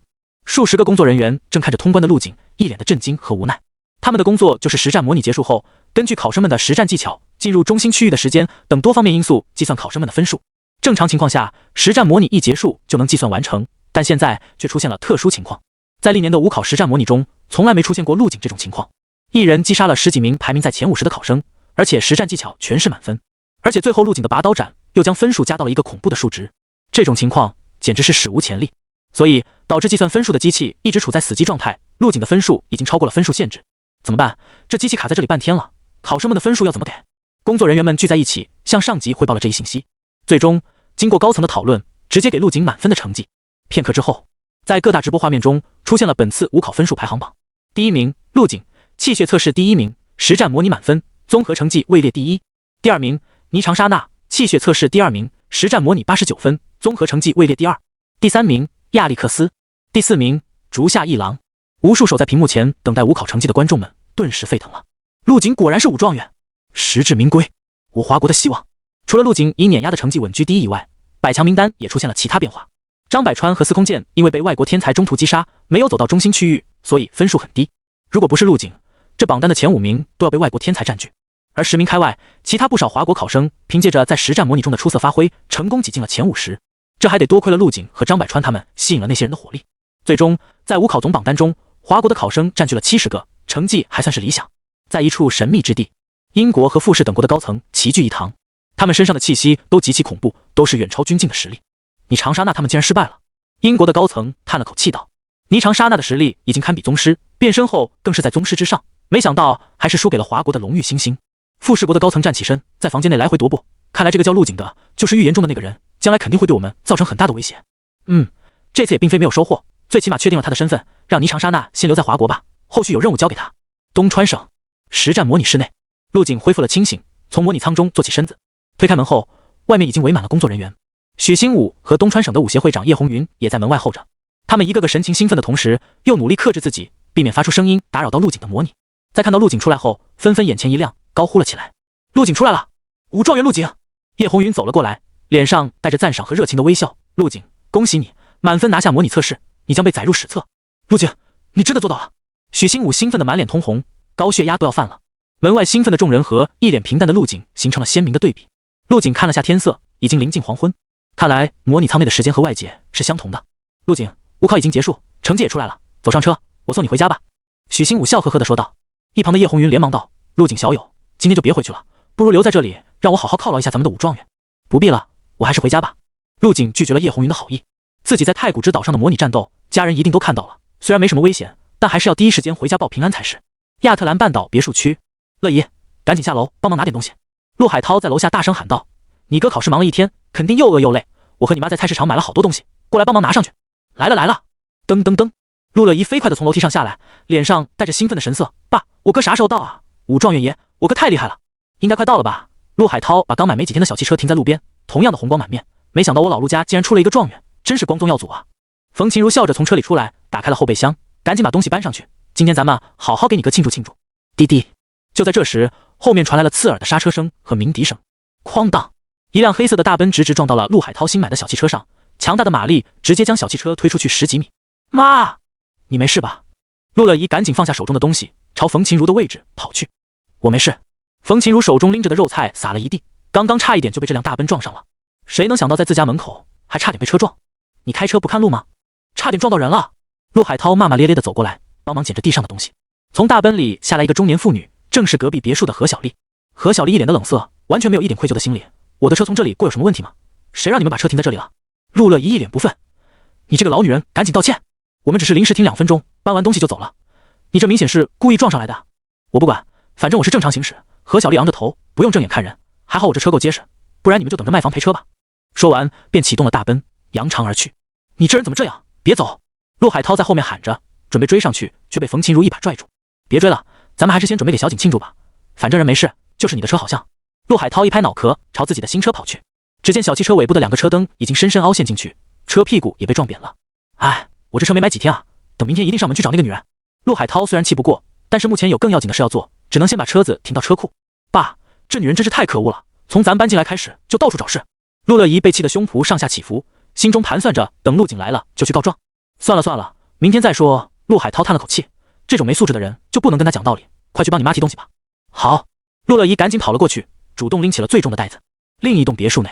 数十个工作人员正看着通关的陆景，一脸的震惊和无奈。他们的工作就是实战模拟结束后，根据考生们的实战技巧、进入中心区域的时间等多方面因素计算考生们的分数。正常情况下，实战模拟一结束就能计算完成，但现在却出现了特殊情况。在历年的五考实战模拟中，从来没出现过陆景这种情况。一人击杀了10几名排名在前50的考生，而且实战技巧全是满分，而且最后陆景的拔刀斩又将分数加到了一个恐怖的数值。这种情况简直是史无前例，所以导致计算分数的机器一直处在死机状态，陆景的分数已经超过了分数限制。怎么办？这机器卡在这里半天了，考生们的分数要怎么给？工作人员们聚在一起，向上级汇报了这一信息。最终经过高层的讨论，直接给陆景满分的成绩。片刻之后，在各大直播画面中出现了本次五考分数排行榜。第一名陆景，气血测试第一名，实战模拟满分，综合成绩位列第一。第二名霓长刹那，气血测试第二名，实战模拟89分，综合成绩位列第二。第三名亚历克斯，第四名竹下一郎。无数守在屏幕前等待五考成绩的观众们顿时沸腾了。陆景果然是武状元，实至名归，我华国的希望。除了陆景以碾压的成绩稳居第一以外，百强名单也出现了其他变化。张百川和司空剑因为被外国天才中途击杀，没有走到中心区域，所以分数很低。如果不是陆景，这榜单的前5名都要被外国天才占据。而10名开外，其他不少华国考生凭借着在实战模拟中的出色发挥，成功挤进了前50。这还得多亏了陆景和张百川他们吸引了那些人的火力。最终在五考总榜单中，华国的考生占据了70个，成绩还算是理想。在一处神秘之地，英国和富士等国的高层齐聚一堂，他们身上的气息都极其恐怖，都是远超军境的实力。霓长刹那他们竟然失败了。英国的高层叹了口气道，霓长刹那的实力已经堪比宗师，变身后更是在宗师之上，没想到还是输给了华国的龙玉星星。富士国的高层站起身，在房间内来回踱步，看来这个叫陆景的就是预言中的那个人，将来肯定会对我们造成很大的威胁。这次也并非没有收获，最起码确定了他的身份，让霓长刹那先留在华国吧，后续有任务交给他。东川省实战模拟室内，陆景恢复了清醒，从模拟舱中坐起身子，推开门后，外面已经围满了工作人员。许兴武和东川省的武协会长叶红云也在门外候着，他们一个个神情兴奋的同时，又努力克制自己，避免发出声音打扰到陆景的模拟。在看到陆景出来后，纷纷眼前一亮，高呼了起来：陆景出来了！武状元陆景！叶红云走了过来，脸上带着赞赏和热情的微笑：陆景，恭喜你，满分拿下模拟测试，你将被载入史册。陆景，你真的做到了！许兴武兴奋的满脸通红，高血压都要犯了。门外兴奋的众人和一脸平淡的陆景形成了鲜明的对比。陆景看了下天色，已经临近黄昏，看来模拟舱内的时间和外界是相同的。陆景，物考已经结束，成绩也出来了，走上车，我送你回家吧。许新武笑呵呵地说道。一旁的叶红云连忙道：陆景小友，今天就别回去了，不如留在这里，让我好好犒劳一下咱们的武状元。不必了，我还是回家吧。陆景拒绝了叶红云的好意，自己在太古之岛上的模拟战斗，家人一定都看到了，虽然没什么危险，但还是要第一时间回家报平安才是。亚特兰半岛别墅区，乐姨，赶紧下楼帮忙拿点东西。陆海涛在楼下大声喊道：你哥考试忙了一天，肯定又饿又累，我和你妈在菜市场买了好多东西，过来帮忙拿上去。来了来了。噔噔噔，陆乐怡飞快地从楼梯上下来，脸上带着兴奋的神色。爸，我哥啥时候到啊？武状元爷，我哥太厉害了。应该快到了吧。陆海涛把刚买没几天的小汽车停在路边，同样的红光满面，没想到我老陆家竟然出了一个状元，真是光宗耀祖啊。冯琴如笑着从车里出来，打开了后备箱，赶紧把东西搬上去，今天咱们好好给你哥庆祝庆祝。滴滴。就在这时，后面传来了刺耳的刹车声和鸣笛声，哐当，一辆黑色的大奔直直撞到了陆海涛新买的小汽车上，强大的马力直接将小汽车推出去10几米。妈，你没事吧？陆乐怡赶紧放下手中的东西，朝冯琴如的位置跑去。我没事。冯琴如手中拎着的肉菜撒了一地，刚刚差一点就被这辆大奔撞上了。谁能想到在自家门口还差点被车撞？你开车不看路吗？差点撞到人了。陆海涛骂骂咧咧地走过来，帮忙捡着地上的东西。从大奔里下来一个中年妇女，正是隔壁别墅的何小丽。何小丽一脸的冷色，完全没有一点愧疚的心理。我的车从这里过有什么问题吗？谁让你们把车停在这里了？陆乐怡一脸不忿。你这个老女人，赶紧道歉。我们只是临时停2分钟，搬完东西就走了。你这明显是故意撞上来的。我不管，反正我是正常行驶。何小丽昂着头，不用正眼看人，还好我这车够结实，不然你们就等着卖房赔车吧。说完便启动了大奔，扬长而去。你这人怎么这样？别走！陆海涛在后面喊着，准备追上去，却被冯琴如一把拽住。别追了，咱们还是先准备给小景庆祝吧。反正人没事，就是你的车好像。陆海涛一拍脑壳，朝自己的新车跑去。只见小汽车尾部的2个车灯已经深深凹陷进去，车屁股也被撞扁了。哎，我这车没买几天啊，等明天一定上门去找那个女人。陆海涛虽然气不过，但是目前有更要紧的事要做，只能先把车子停到车库。爸，这女人真是太可恶了，从咱们搬进来开始就到处找事。陆乐怡被气得胸脯上下起伏，心中盘算着等陆景来了就去告状。算了算了，明天再说。陆海涛叹了口气，这种没素质的人就不能跟他讲道理，快去帮你妈提东西吧。好。陆乐怡赶紧跑了过去，主动拎起了最重的袋子。另一栋别墅内，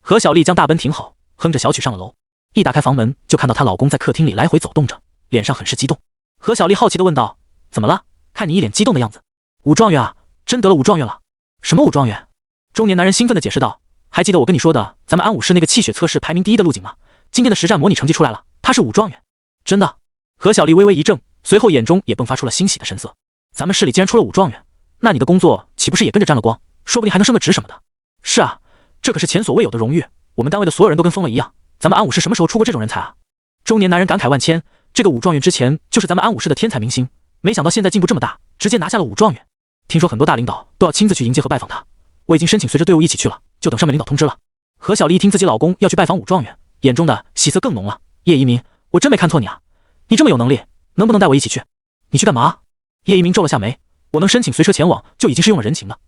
何小丽将大奔停好，哼着小曲上了楼。一打开房门，就看到她老公在客厅里来回走动着，脸上很是激动。何小丽好奇地问道：怎么了？看你一脸激动的样子。武状元啊，真得了武状元了。什么武状元？中年男人兴奋地解释道：还记得我跟你说的咱们安武市那个气血测试排名第1的陆景吗？今天的实战模拟成绩出来了，他是武状元。真的？何小丽微微一怔，随后眼中也迸发出了欣喜的神色。咱们市里竟然出了武状元，那你的工作岂不是也跟着沾了光？说不定还能升个职什么的。是啊，这可是前所未有的荣誉，我们单位的所有人都跟疯了一样。咱们安武市什么时候出过这种人才啊？中年男人感慨万千，这个武状元之前就是咱们安武市的天才明星，没想到现在进步这么大，直接拿下了武状元。听说很多大领导都要亲自去迎接和拜访他，我已经申请随着队伍一起去了，就等上面领导通知了。何小丽一听自己老公要去拜访武状元，眼中的喜色更浓了。叶一鸣，我真没看错你啊，你这么有能力，能不能带我一起去？你去干嘛？叶一鸣皱了下眉，我能申请随车前往就已经是用了人情了，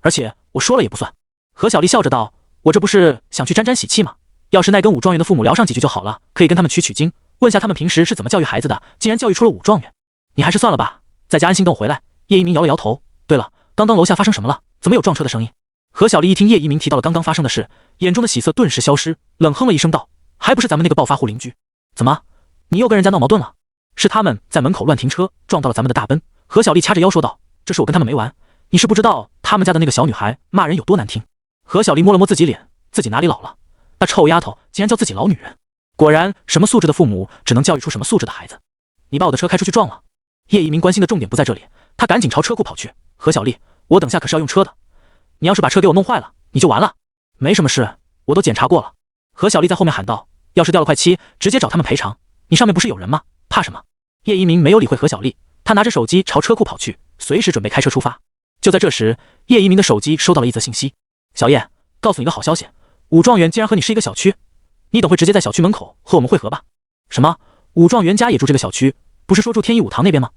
而且我说了也不算。何小丽笑着道，我这不是想去沾沾喜气吗？要是奈跟武状元的父母聊上几句就好了，可以跟他们取取经，问下他们平时是怎么教育孩子的，竟然教育出了武状元。你还是算了吧，在家安心等我回来。叶一鸣摇了摇头。对了，刚刚楼下发生什么了？怎么有撞车的声音？何小丽一听叶一鸣提到了刚刚发生的事，眼中的喜色顿时消失，冷哼了一声道，还不是咱们那个暴发户邻居。怎么，你又跟人家闹矛盾了？是他们在门口乱停车，撞到了咱们的大奔。何小丽掐着腰说道，这是我跟他们没完，你是不知道他们家的那个小女孩骂人有多难听。何小丽摸了摸自己脸，自己哪里老了？那臭丫头竟然叫自己老女人，果然什么素质的父母只能教育出什么素质的孩子。你把我的车开出去撞了。叶一鸣关心的重点不在这里，他赶紧朝车库跑去。何小丽，我等下可是要用车的，你要是把车给我弄坏了，你就完了。没什么事，我都检查过了。何小丽在后面喊道，要是掉了块漆，直接找他们赔偿，你上面不是有人吗？怕什么？叶一鸣没有理会何小丽，他拿着手机朝车库跑去，随时准备开车出发。就在这时，叶一鸣的手机收到了一则信息，小叶，告诉你个好消息，武状元竟然和你是一个小区，你等会直接在小区门口和我们会合吧。什么？武状元家也住这个小区？不是说住天一武堂那边吗？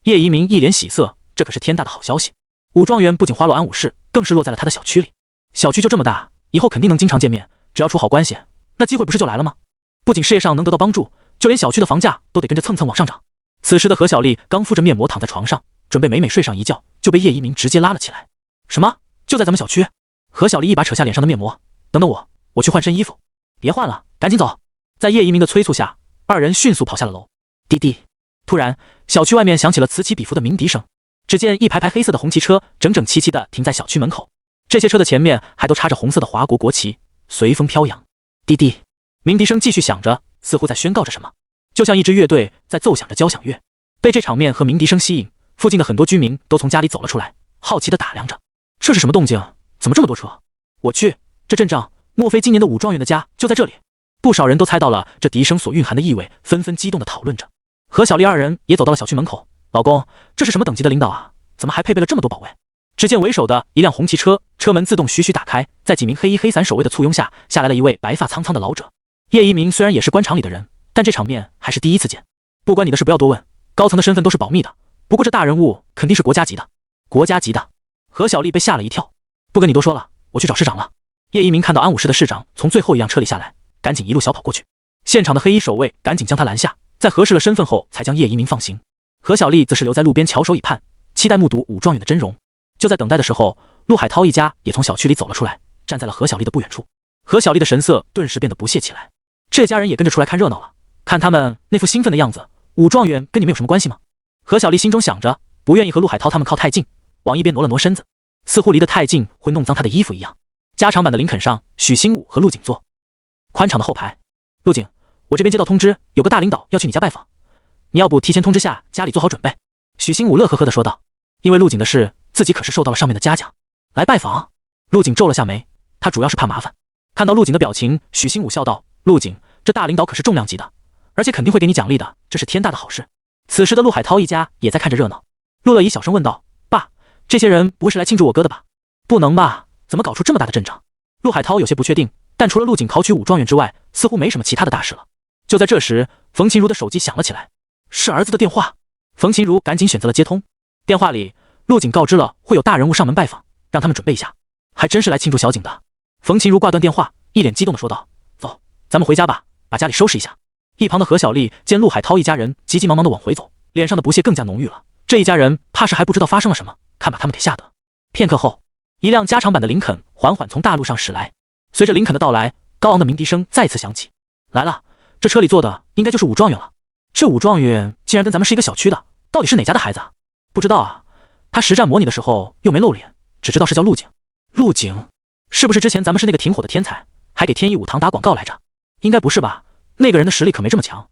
叶一鸣一脸喜色，这可是天大的好消息。武状元不仅花落安武市，更是落在了他的小区里。小区就这么大，以后肯定能经常见面，只要处好关系，那机会不是就来了吗？不仅事业上能得到帮助，就连小区的房价都得跟着蹭蹭往上涨。此时的何小丽刚敷着面膜躺在床上，准备美美睡上一觉，就被叶一鸣直接拉了起来。什么？就在咱们小区？何小丽一把扯下脸上的面膜，等等我，我去换身衣服。别换了，赶紧走！在叶一鸣的催促下，二人迅速跑下了楼。滴滴！突然，小区外面响起了此起彼伏的鸣笛声。只见一排排黑色的红旗车整整齐齐地停在小区门口，这些车的前面还都插着红色的华国国旗，随风飘扬。滴滴！鸣笛声继续响着，似乎在宣告着什么，就像一支乐队在奏响着交响乐。被这场面和鸣笛声吸引，附近的很多居民都从家里走了出来，好奇地打量着，这是什么动静？怎么这么多车？我去，这阵仗，莫非今年的武状元的家就在这里？不少人都猜到了这笛声所蕴含的意味，纷纷激动地讨论着。何小丽二人也走到了小区门口。老公，这是什么等级的领导啊？怎么还配备了这么多保卫？只见为首的一辆红旗车，车门自动徐徐打开，在几名黑衣黑伞守卫的簇拥下，下来了一位白发苍苍的老者。叶一鸣虽然也是官场里的人，但这场面还是第一次见。不关你的事不要多问，高层的身份都是保密的。不过这大人物肯定是国家级的。国家级的？何小丽被吓了一跳。不跟你多说了，我去找市长了。叶一鸣看到安武市的市长从最后一辆车里下来，赶紧一路小跑过去。现场的黑衣守卫赶紧将他拦下，在核实了身份后，才将叶一鸣放行。何小丽则是留在路边翘首以盼，期待目睹武状元的真容。就在等待的时候，陆海涛一家也从小区里走了出来，站在了何小丽的不远处。何小丽的神色顿时变得不屑起来，这家人也跟着出来看热闹了。看他们那副兴奋的样子，武状元跟你们有什么关系吗？何小丽心中想着，不愿意和陆海涛他们靠太近，往一边挪了挪身子，似乎离得太近会弄脏他的衣服一样。加长版的林肯上，许新武和陆景坐宽敞的后排。陆景，我这边接到通知，有个大领导要去你家拜访，你要不提前通知下家里做好准备。许新武乐呵呵地说道，因为陆景的事，自己可是受到了上面的嘉奖。来拜访？陆景皱了下眉，他主要是怕麻烦。看到陆景的表情，许新武笑道，陆景，这大领导可是重量级的，而且肯定会给你奖励的，这是天大的好事。此时的陆海涛一家也在看着热闹。陆乐怡小声问道，爸，这些人不会是来庆祝我哥的吧？不能吧，怎么搞出这么大的阵仗？陆海涛有些不确定，但除了陆景考取武状元之外，似乎没什么其他的大事了。就在这时，冯琴如的手机响了起来，是儿子的电话。冯琴如赶紧选择了接通。电话里，陆景告知了会有大人物上门拜访，让他们准备一下。还真是来庆祝小景的。冯琴如挂断电话，一脸激动地说道，走，咱们回家吧，把家里收拾一下。一旁的何小丽见陆海涛一家人急急忙忙地往回走，脸上的不屑更加浓郁了。这一家人怕是还不知道发生了什么，看把他们给吓得。片刻后，一辆加长版的林肯缓缓从大路上驶来，随着林肯的到来，高昂的鸣笛声再次响起。来了，这车里坐的应该就是武状元了。这武状元竟然跟咱们是一个小区的，到底是哪家的孩子啊？不知道啊，他实战模拟的时候又没露脸，只知道是叫陆景。陆景，是不是之前咱们是那个挺火的天才，还给天意武堂打广告来着？应该不是吧，那个人的实力可没这么强，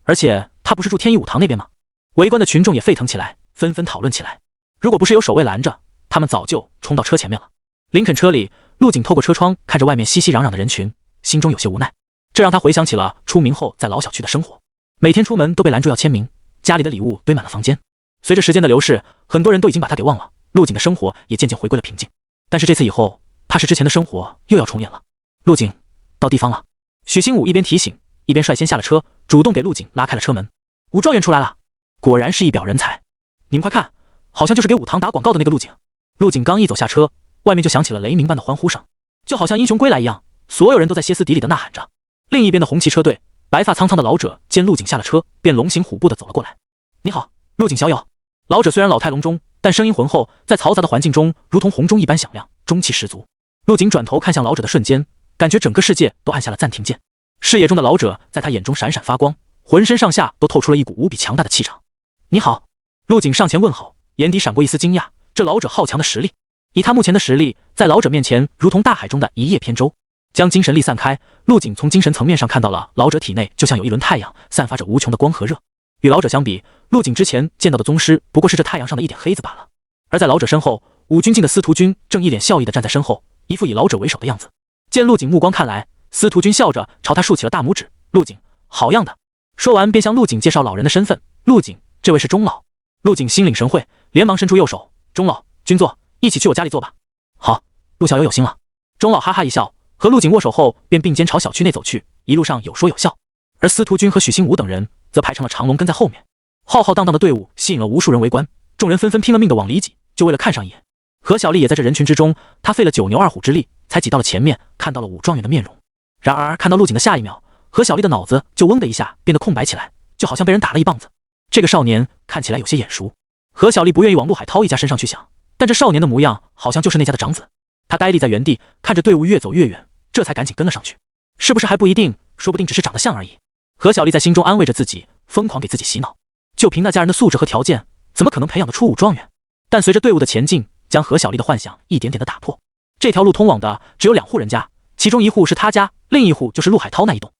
而且他不是住天意武堂那边吗？围观的群众也沸腾起来，纷纷讨论起来。如果不是有守卫拦着，他们早就冲到车前面了。林肯车里，陆景透过车窗看着外面熙熙攘攘的人群，心中有些无奈。这让他回想起了出名后在老小区的生活，每天出门都被拦住要签名，家里的礼物堆满了房间。随着时间的流逝，很多人都已经把他给忘了，陆景的生活也渐渐回归了平静。但是这次以后，怕是之前的生活又要重演了。陆景，到地方了。许新武一边提醒，一边率先下了车，主动给陆景拉开了车门。武状元出来了，果然是一表人才。你们快看，好像就是给武堂打广告的那个陆景。陆景刚一走下车，外面就响起了雷鸣般的欢呼声，就好像英雄归来一样，所有人都在歇斯底里的呐喊着。另一边的红旗车队，白发苍苍的老者见陆景下了车，便龙行虎步地走了过来。你好，陆景小友。老者虽然老态龙钟，但声音浑厚，在嘈杂的环境中如同洪钟一般响亮，中气十足。陆景转头看向老者的瞬间，感觉整个世界都按下了暂停键。视野中的老者在他眼中闪闪发光，浑身上下都透出了一股无比强大的气场。你好。陆景上前问好，眼底闪过一丝惊讶，这老者好强的实力，以他目前的实力，在老者面前如同大海中的一叶扁舟。将精神力散开，陆景从精神层面上看到了老者体内就像有一轮太阳，散发着无穷的光和热。与老者相比，陆景之前见到的宗师不过是这太阳上的一点黑子罢了。而在老者身后，武军境的司徒军正一脸笑意地站在身后，一副以老者为首的样子。见陆景目光看来，司徒军笑着朝他竖起了大拇指。陆景，好样的。说完便向陆景介绍老人的身份。陆景，这位是钟老。陆景心领神会，连忙伸出右手。钟老，君坐，一起去我家里坐吧。好，陆小友有心了。钟老哈哈一笑，和陆景握手后便并肩朝小区内走去，一路上有说有笑。而司徒军和许新武等人则排成了长龙跟在后面。浩浩荡荡的队伍吸引了无数人围观，众人纷纷拼了命地往里挤，就为了看上一眼。何小丽也在这人群之中，她费了9牛2虎之力才挤到了前面，看到了武状元的面容。然而看到陆景的下一秒，何小丽的脑子就嗡的一下变得空白起来，就好像被人打了一棒子。这个少年看起来有些眼熟。何小丽不愿意往陆海涛一家身上去想，但这少年的模样好像就是那家的长子。他呆立在原地，看着队伍越走越远，这才赶紧跟了上去。是不是还不一定，说不定只是长得像而已。何小丽在心中安慰着自己，疯狂给自己洗脑。就凭那家人的素质和条件，怎么可能培养得出武状元？但随着队伍的前进，将何小丽的幻想一点点的打破。这条路通往的只有2户人家，其中1户是他家，另一户就是陆海涛那一栋。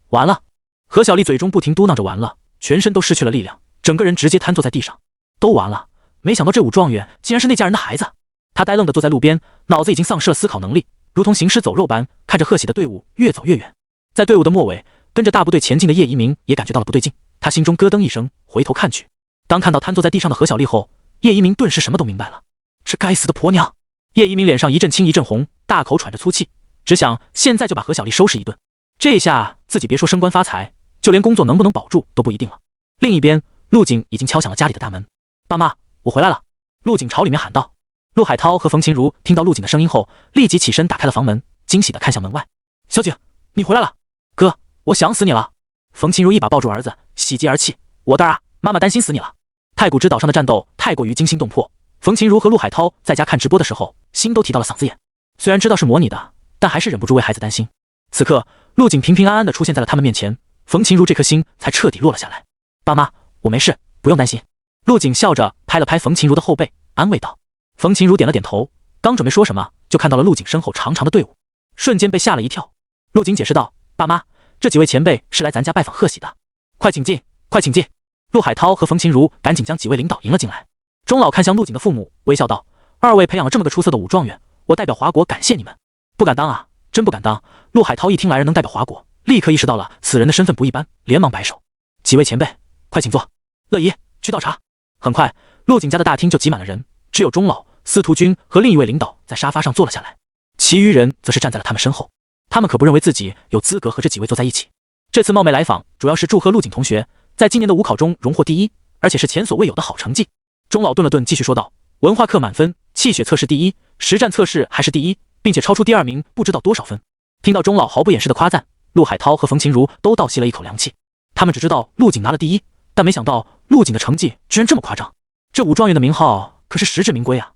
完了！何小丽嘴中不停嘟囔着完了，全身都失去了力量，整个人直接瘫坐在地上。都完了！没想到这武状元竟然是那家人的孩子。他呆愣地坐在路边，脑子已经丧失了思考能力，如同行尸走肉般看着贺喜的队伍越走越远。在队伍的末尾，跟着大部队前进的叶一鸣也感觉到了不对劲，他心中咯噔一声，回头看去。当看到瘫坐在地上的何小丽后，叶一鸣顿时什么都明白了。这该死的婆娘！叶一鸣脸上一阵青一阵红，大口喘着粗气，只想现在就把何小丽收拾一顿。这下自己别说升官发财，就连工作能不能保住都不一定了。另一边，陆景已经敲响了家里的大门。爸妈，我回来了！陆景朝里面喊道。陆海涛和冯琴如听到陆景的声音后，立即起身打开了房门，惊喜地看向门外。小景，你回来了！哥，我想死你了！冯琴如一把抱住儿子，喜极而泣。我的儿啊，妈妈担心死你了。太古之岛上的战斗太过于惊心动魄，冯琴如和陆海涛在家看直播的时候，心都提到了嗓子眼。虽然知道是模拟的，但还是忍不住为孩子担心。此刻，陆景平平安安地出现在了他们面前，冯琴如这颗心才彻底落了下来。爸妈，我没事，不用担心。陆景笑着拍了拍冯琴如的后背，安慰道。冯琴如点了点头，刚准备说什么，就看到了陆景身后长长的队伍，瞬间被吓了一跳。陆景解释道：爸妈，这几位前辈是来咱家拜访贺喜的，快请进，快请进。陆海涛和冯琴如赶紧将几位领导迎了进来。钟老看向陆景的父母，微笑道：二位培养了这么个出色的武状元，我代表华国感谢你们。不敢当啊，真不敢当。陆海涛一听来人能代表华国，立刻意识到了此人的身份不一般，连忙摆手。几位前辈，快请坐。乐姨，去倒茶。很快，陆景家的大厅就挤满了人，只有钟老、司徒军和另一位领导在沙发上坐了下来，其余人则是站在了他们身后。他们可不认为自己有资格和这几位坐在一起。这次冒昧来访，主要是祝贺陆景同学在今年的武考中荣获第一，而且是前所未有的好成绩。钟老顿了顿，继续说道：文化课满分，气血测试第一，实战测试还是第一，并且超出第2名不知道多少分。听到钟老毫不掩饰的夸赞，陆海涛和冯琴如都倒吸了一口凉气。他们只知道陆景拿了第一，但没想到陆景的成绩居然这么夸张。这武状元的名号可是实至名归啊！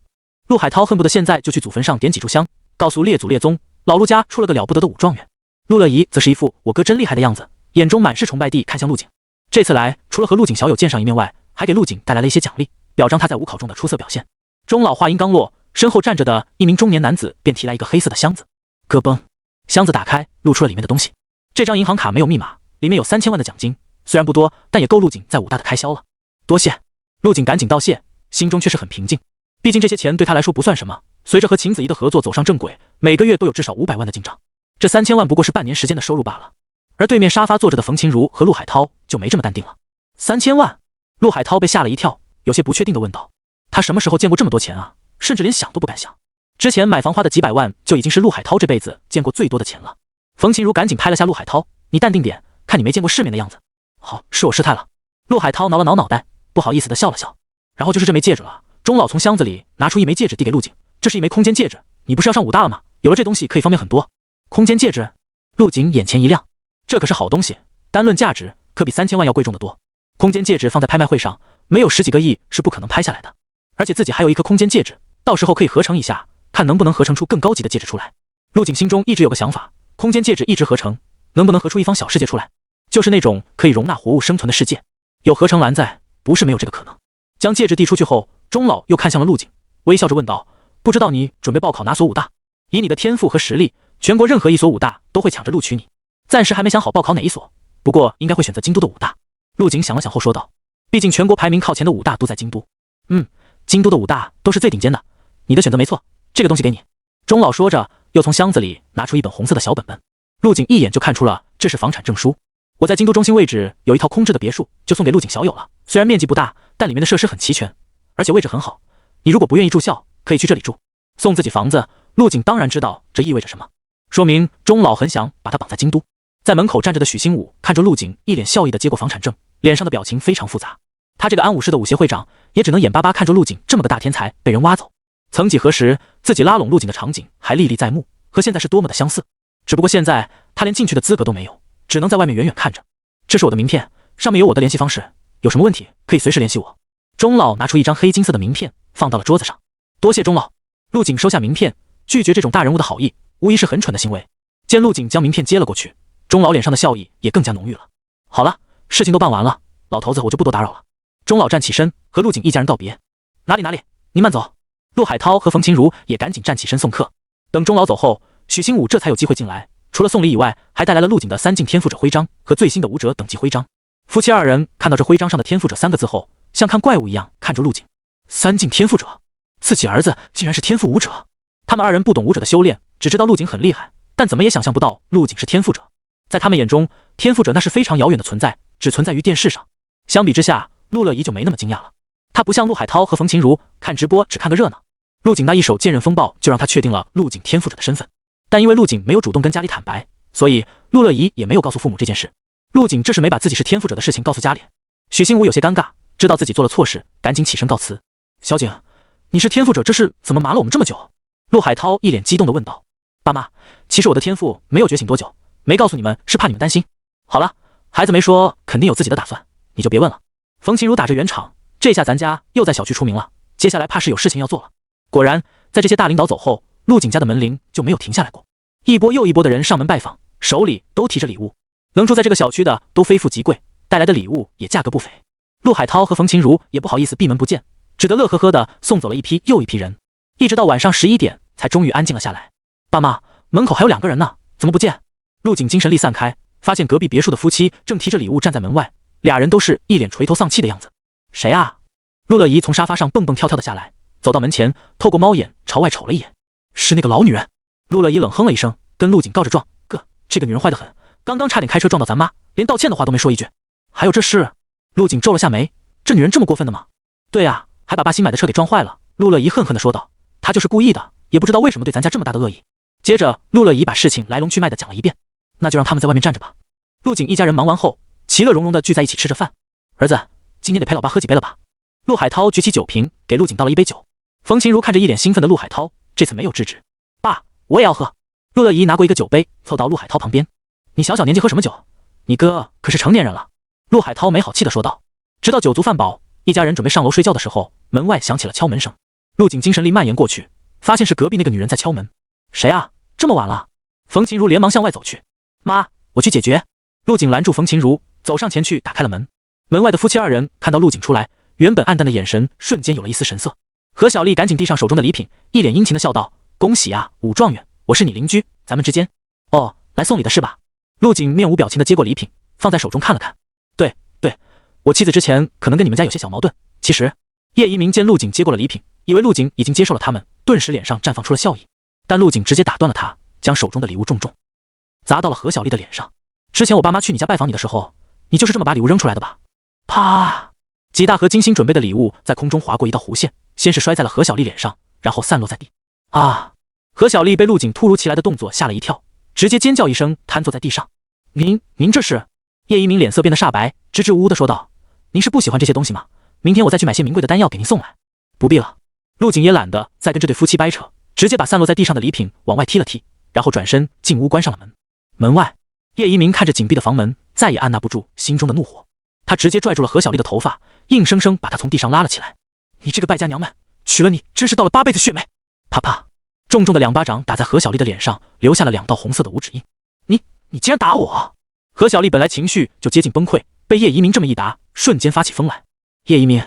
陆海涛恨不得现在就去祖坟上点几炷香，告诉列祖列宗，老陆家出了个了不得的武状元。陆乐怡则是一副我哥真厉害的样子，眼中满是崇拜地看向陆景。这次来，除了和陆景小友见上一面外，还给陆景带来了一些奖励，表彰他在武考中的出色表现。钟老话音刚落，身后站着的一名中年男子便提来一个黑色的箱子，咯嘣，箱子打开，露出了里面的东西。这张银行卡没有密码，里面有3000万的奖金，虽然不多，但也够陆景在武大的开销了。多谢！陆景赶紧道谢，心中却是很平静，毕竟这些钱对他来说不算什么。随着和秦子怡的合作走上正轨，每个月都有至少500万的进账，这3000万不过是半年时间的收入罢了。而对面沙发坐着的冯琴如和陆海涛就没这么淡定了。3000万！陆海涛被吓了一跳，有些不确定地问道：他什么时候见过这么多钱啊？甚至连想都不敢想。之前买房花的几百万就已经是陆海涛这辈子见过最多的钱了。冯琴如赶紧拍了下陆海涛：你淡定点，看你没见过世面的样子。好，是我失态了。陆海涛挠了挠脑袋，不好意思地笑了笑。然后就是这枚戒指了。钟老从箱子里拿出一枚戒指递给陆景，这是一枚空间戒指，你不是要上武大了吗？有了这东西可以方便很多。空间戒指？陆景眼前一亮，这可是好东西，单论价值可比3000万要贵重得多。空间戒指放在拍卖会上，没有10几个亿是不可能拍下来的。而且自己还有一颗空间戒指，到时候可以合成一下，看能不能合成出更高级的戒指出来。陆景心中一直有个想法，空间戒指一直合成，能不能合出一方小世界出来？就是那种可以容纳活物生存的世界。有合成栏在，不是没有这个可能。将戒指递出去后，钟老又看向了陆景，微笑着问道：不知道你准备报考哪所武大？以你的天赋和实力，全国任何一所武大都会抢着录取你。暂时还没想好报考哪一所，不过应该会选择京都的武大。陆景想了想后说道：毕竟全国排名靠前的武大都在京都。京都的武大都是最顶尖的，你的选择没错，这个东西给你。钟老说着，又从箱子里拿出一本红色的小本本。陆景一眼就看出了这是房产证书。我在京都中心位置有一套空置的别墅，就送给陆景小友了。虽然面积不大，但里面的设施很齐全，而且位置很好。你如果不愿意住校，可以去这里住。送自己房子，陆景当然知道这意味着什么，说明钟老很想把他绑在京都。在门口站着的许新武看着陆景一脸笑意地接过房产证，脸上的表情非常复杂。他这个安武市的武协会长也只能眼巴巴看着陆景这么个大天才被人挖走。曾几何时，自己拉拢陆景的场景还历历在目，和现在是多么的相似。只不过现在他连进去的资格都没有，只能在外面远远看着。这是我的名片，上面有我的联系方式，有什么问题可以随时联系我。钟老拿出一张黑金色的名片放到了桌子上。多谢钟老。陆景收下名片，拒绝这种大人物的好意，无疑是很蠢的行为。见陆景将名片接了过去，钟老脸上的笑意也更加浓郁了。好了，事情都办完了，老头子我就不多打扰了。钟老站起身，和陆景一家人道别。哪里，您慢走。陆海涛和冯琴如也赶紧站起身送客。等钟老走后，许新武这才有机会进来，除了送礼以外，还带来了陆景的3进天赋者徽章和最新的武者等级徽章。夫妻二人看到这徽章上的天赋者3个字后，像看怪物一样看着陆景。3进天赋者，自己儿子竟然是天赋武者。他们二人不懂武者的修炼，只知道陆景很厉害，但怎么也想象不到陆景是天赋者。在他们眼中，天赋者那是非常遥远的存在，只存在于电视上。相比之下，陆乐怡就没那么惊讶了。他不像陆海涛和冯琴如看直播只看个热闹，陆景那一手剑刃风暴就让他确定了陆景天赋者的身份。但因为陆景没有主动跟家里坦白，所以陆乐怡也没有告诉父母这件事。陆景这时没把自己是天赋者的事情告诉家里。许新武有些尴尬，知道自己做了错事，赶紧起身告辞。小景，你是天赋者，这事怎么瞒了我们这么久？陆海涛一脸激动地问道。爸妈，其实我的天赋没有觉醒多久，没告诉你们是怕你们担心。好了，孩子没说肯定有自己的打算，你就别问了。冯琴如打着圆场，这下咱家又在小区出名了，接下来怕是有事情要做了。果然，在这些大领导走后，陆景家的门铃就没有停下来过，一波又一波的人上门拜访，手里都提着礼物。能住在这个小区的都非富即贵，带来的礼物也价格不菲。陆海涛和冯琴如也不好意思闭门不见，只得乐呵呵的送走了一批又一批人，一直到晚上11点才终于安静了下来。爸妈，门口还有2个人呢，怎么不见？陆景精神力散开，发现隔壁别墅的夫妻正提着礼物站在门外，俩人都是一脸垂头丧气的样子。谁啊？陆乐怡从沙发上蹦蹦跳跳的下来，走到门前，透过猫眼朝外瞅了一眼。是那个老女人。陆乐怡冷哼了一声，跟陆景告着状：哥，这个女人坏得很，刚刚差点开车撞到咱妈，连道歉的话都没说一句。还有这事？陆景皱了下眉，这女人这么过分的吗？对啊，还把爸新买的车给撞坏了。陆乐怡恨恨地说道。她就是故意的，也不知道为什么对咱家这么大的恶意。接着陆乐怡把事情来龙去脉的讲了一遍。那就让他们在外面站着吧。陆景一家人忙完后，其乐融融的聚在一起吃着饭。儿子，今天得陪老爸喝几杯了吧？陆海涛举起酒瓶给陆景倒了一杯酒。冯琴如看着一脸兴奋的陆海涛，这次没有制止。爸，我也要喝。陆乐怡拿过一个酒杯，凑到陆海涛旁边。你小年纪喝什么酒？你哥可是成年人了。陆海涛没好气的说道。直到酒足饭饱，一家人准备上楼睡觉的时候，门外响起了敲门声。陆景精神力蔓延过去，发现是隔壁那个女人在敲门。谁啊？这么晚了？冯琴如连忙向外走去。妈，我去解决。陆景拦住冯琴如，走上前去打开了门。门外的夫妻二人看到陆景出来，原本暗淡的眼神瞬间有了一丝神色。何小丽赶紧递上手中的礼品，一脸殷勤的笑道：恭喜啊，武状元，我是你邻居，咱们之间。哦，来送礼的是吧？陆景面无表情的接过礼品，放在手中看了看。对，我妻子之前可能跟你们家有些小矛盾，其实……叶一鸣见陆景接过了礼品，以为陆景已经接受了他们，顿时脸上绽放出了笑意。但陆景直接打断了他，将手中的礼物重重砸到了何小丽的脸上。之前我爸妈去你家拜访你的时候，你就是这么把礼物扔出来的吧？啪！几大盒精心准备的礼物在空中划过一道弧线，先是摔在了何小丽脸上，然后散落在地。啊！何小丽被陆景突如其来的动作吓了一跳，直接尖叫一声，瘫坐在地上。您这是？叶一鸣脸色变得煞白，支支吾吾的说道：您是不喜欢这些东西吗？明天我再去买些名贵的丹药给您送来。不必了。陆景也懒得再跟这对夫妻掰扯，直接把散落在地上的礼品往外踢了踢，然后转身进屋关上了门。门外，叶一鸣看着紧闭的房门，再也按捺不住心中的怒火，他直接拽住了何小丽的头发，硬生生把她从地上拉了起来。你这个败家娘们，娶了你真是倒了8辈子血霉！啪啪，重重的2巴掌打在何小丽的脸上，留下了2道红色的五指印。你竟然打我！何小丽本来情绪就接近崩溃，被叶一鸣这么一打，瞬间发起疯来。叶一鸣，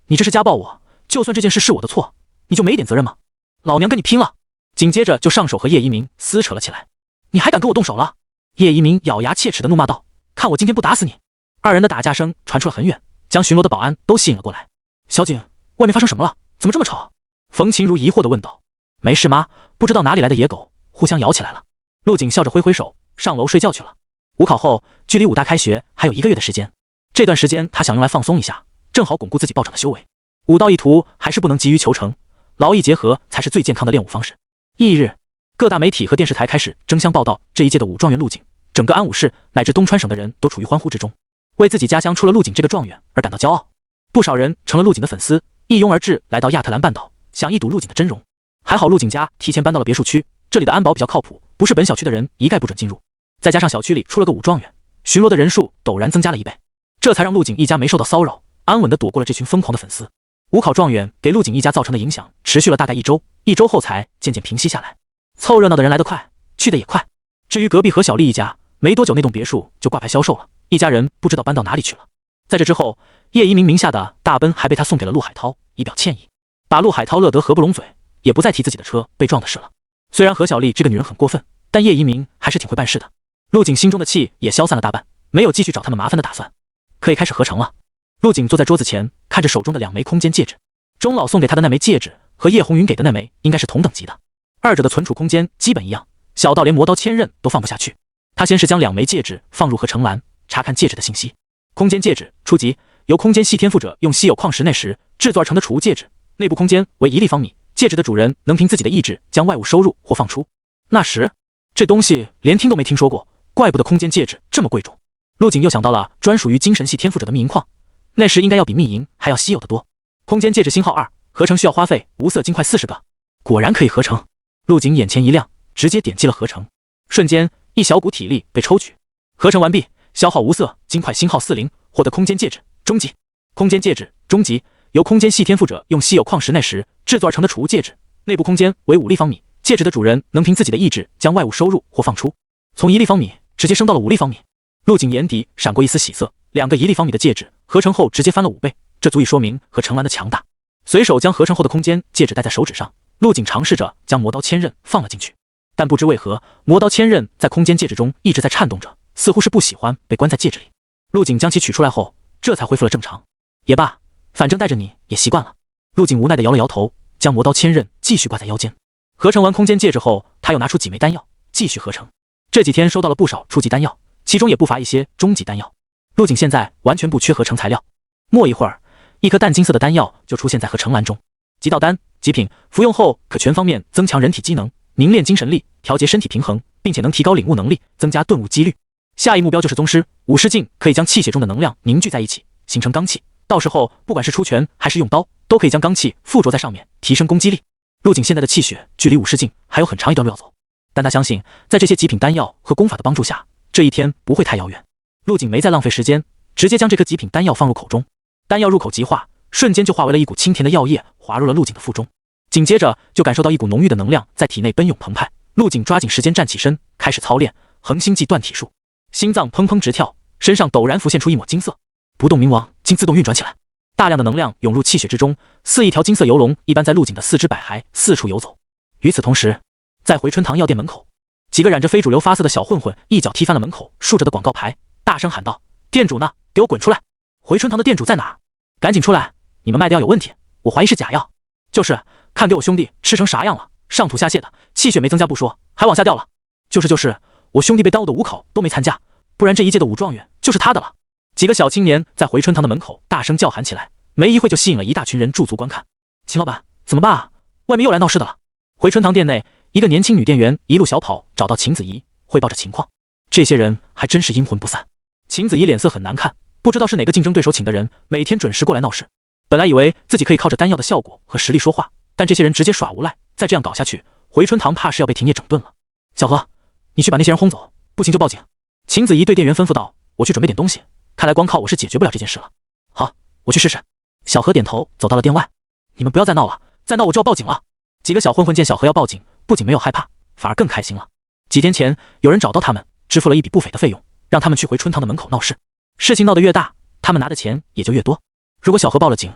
你这是家暴我，就算这件事是我的错，你就没点责任吗？老娘跟你拼了！紧接着就上手和叶一鸣撕扯了起来。你还敢跟我动手了？叶一鸣咬牙切齿的怒骂道：看我今天不打死你！二人的打架声传出了很远，将巡逻的保安都吸引了过来。小景，外面发生什么了？怎么这么吵？冯琴如疑惑的问道。没事妈，不知道哪里来的野狗，互相咬起来了。陆景笑着挥挥手，上楼睡觉去了。午考后，距离武大开学还有1个月的时间，这段时间他想用来放松一下，正好巩固自己暴涨的修为。武道一途还是不能急于求成，劳逸结合才是最健康的练武方式。翌日，各大媒体和电视台开始争相报道这一届的武状元陆景，整个安武市乃至东川省的人都处于欢呼之中，为自己家乡出了陆景这个状元而感到骄傲。不少人成了陆景的粉丝，一拥而至来到亚特兰半岛，想一睹陆景的真容。还好陆景家提前搬到了别墅区，这里的安保比较靠谱，不是本小区的人一概不准进入。再加上小区里出了个武状元，巡逻的人数陡然增加了1倍，这才让陆景一家没受到骚扰，安稳地躲过了这群疯狂的粉丝。武考状元给陆景一家造成的影响持续了大概1周，1周后才渐渐平息下来。凑热闹的人来得快，去得也快。至于隔壁何小丽一家，没多久那栋别墅就挂牌销售了，一家人不知道搬到哪里去了。在这之后，叶一鸣名下的大奔还被他送给了陆海涛，以表歉意，把陆海涛乐得合不拢嘴，也不再提自己的车被撞的事了。虽然何小丽这个女人很过分，但叶一鸣还是挺会办事的。陆景心中的气也消散了大半，没有继续找他们麻烦的打算，可以开始合成了。陆景坐在桌子前，看着手中的2枚空间戒指，钟老送给他的那枚戒指和叶红云给的那枚应该是同等级的，二者的存储空间基本一样，小到连磨刀千刃都放不下去。他先是将2枚戒指放入合成栏，查看戒指的信息。空间戒指初级，由空间系天赋者用稀有矿石内石制作而成的储物戒指，内部空间为1立方米，戒指的主人能凭自己的意志将外物收入或放出。那时这东西连听都没听说过，怪不得空间戒指这么贵重。陆景又想到了专属于精神系天赋者的密银矿，那时应该要比密银还要稀有的多。空间戒指星号2，合成需要花费无色金块40个，果然可以合成。陆景眼前一亮，直接点击了合成，瞬间一小股体力被抽取，合成完毕，消耗无色金块星号40，获得空间戒指终极。空间戒指终极，由空间系天赋者用稀有矿石内石制作而成的储物戒指，内部空间为5立方米，戒指的主人能凭自己的意志将外物收入或放出，从1立方米直接升到了5立方米。陆景眼底闪过一丝喜色，2个1立方米的戒指合成后直接翻了5倍，这足以说明合成栏的强大。随手将合成后的空间戒指戴在手指上，陆景尝试着将磨刀千刃放了进去，但不知为何，磨刀千刃在空间戒指中一直在颤动着，似乎是不喜欢被关在戒指里。陆景将其取出来后，这才恢复了正常。也罢，反正带着你也习惯了。陆景无奈地摇了摇头，将磨刀千刃继续挂在腰间。合成完空间戒指后，他又拿出几枚丹药继续合成。这几天收到了不少初级丹药，其中也不乏一些中级丹药。陆景现在完全不缺合成材料。莫一会儿，一颗淡金色的丹药就出现在合成栏中。极道丹，极品，服用后可全方面增强人体机能，凝练精神力，调节身体平衡，并且能提高领悟能力，增加顿悟几率。下一目标就是宗师，武士境可以将气血中的能量凝聚在一起，形成罡气，到时候不管是出拳还是用刀，都可以将罡气附着在上面，提升攻击力。陆景现在的气血距离武士境还有很长一段路要走，但他相信在这些极品丹药和功法的帮助下，这一天不会太遥远。陆景没再浪费时间，直接将这颗极品丹药放入口中。丹药入口即化，瞬间就化为了一股清甜的药液，滑入了陆景的腹中。紧接着就感受到一股浓郁的能量在体内奔涌澎湃。陆景抓紧时间站起身，开始操练恒星际断体术，心脏砰砰直跳，身上陡然浮现出一抹金色，不动明王竟自动运转起来，大量的能量涌入气血之中，似一条金色游龙一般在陆景的四肢百骸四处游走。与此同时，在回春堂药店门口，几个染着非主流发色的小混混一脚踢翻了门口竖着的广告牌，大声喊道：店主呢？给我滚出来！回春堂的店主在哪？赶紧出来！你们卖的药有问题，我怀疑是假药。就是，看给我兄弟吃成啥样了，上吐下泻的，气血没增加不说，还往下掉了。就是，我兄弟被耽误的5考都没参加，不然这一届的武状元就是他的了。几个小青年在回春堂的门口大声叫喊起来，没一会就吸引了一大群人驻足观看。秦老板，怎么办啊？外面又来闹事的了。回春堂店内，一个年轻女店员一路小跑找到秦子怡，汇报着情况。这些人还真是阴魂不散。秦子怡脸色很难看，不知道是哪个竞争对手请的人，每天准时过来闹事。本来以为自己可以靠着丹药的效果和实力说话，但这些人直接耍无赖，再这样搞下去，回春堂怕是要被停业整顿了。小何，你去把那些人轰走，不行就报警。秦子怡对店员吩咐道：我去准备点东西，看来光靠我是解决不了这件事了。好，我去试试。小何点头走到了店外。你们不要再闹了，再闹我就要报警了。几个小混混见小何要报警，不仅没有害怕，反而更开心了。几天前有人找到他们，支付了一笔不菲的费用，让他们去回春堂的门口闹事。事情闹得越大，他们拿的钱也就越多。如果小何报了警，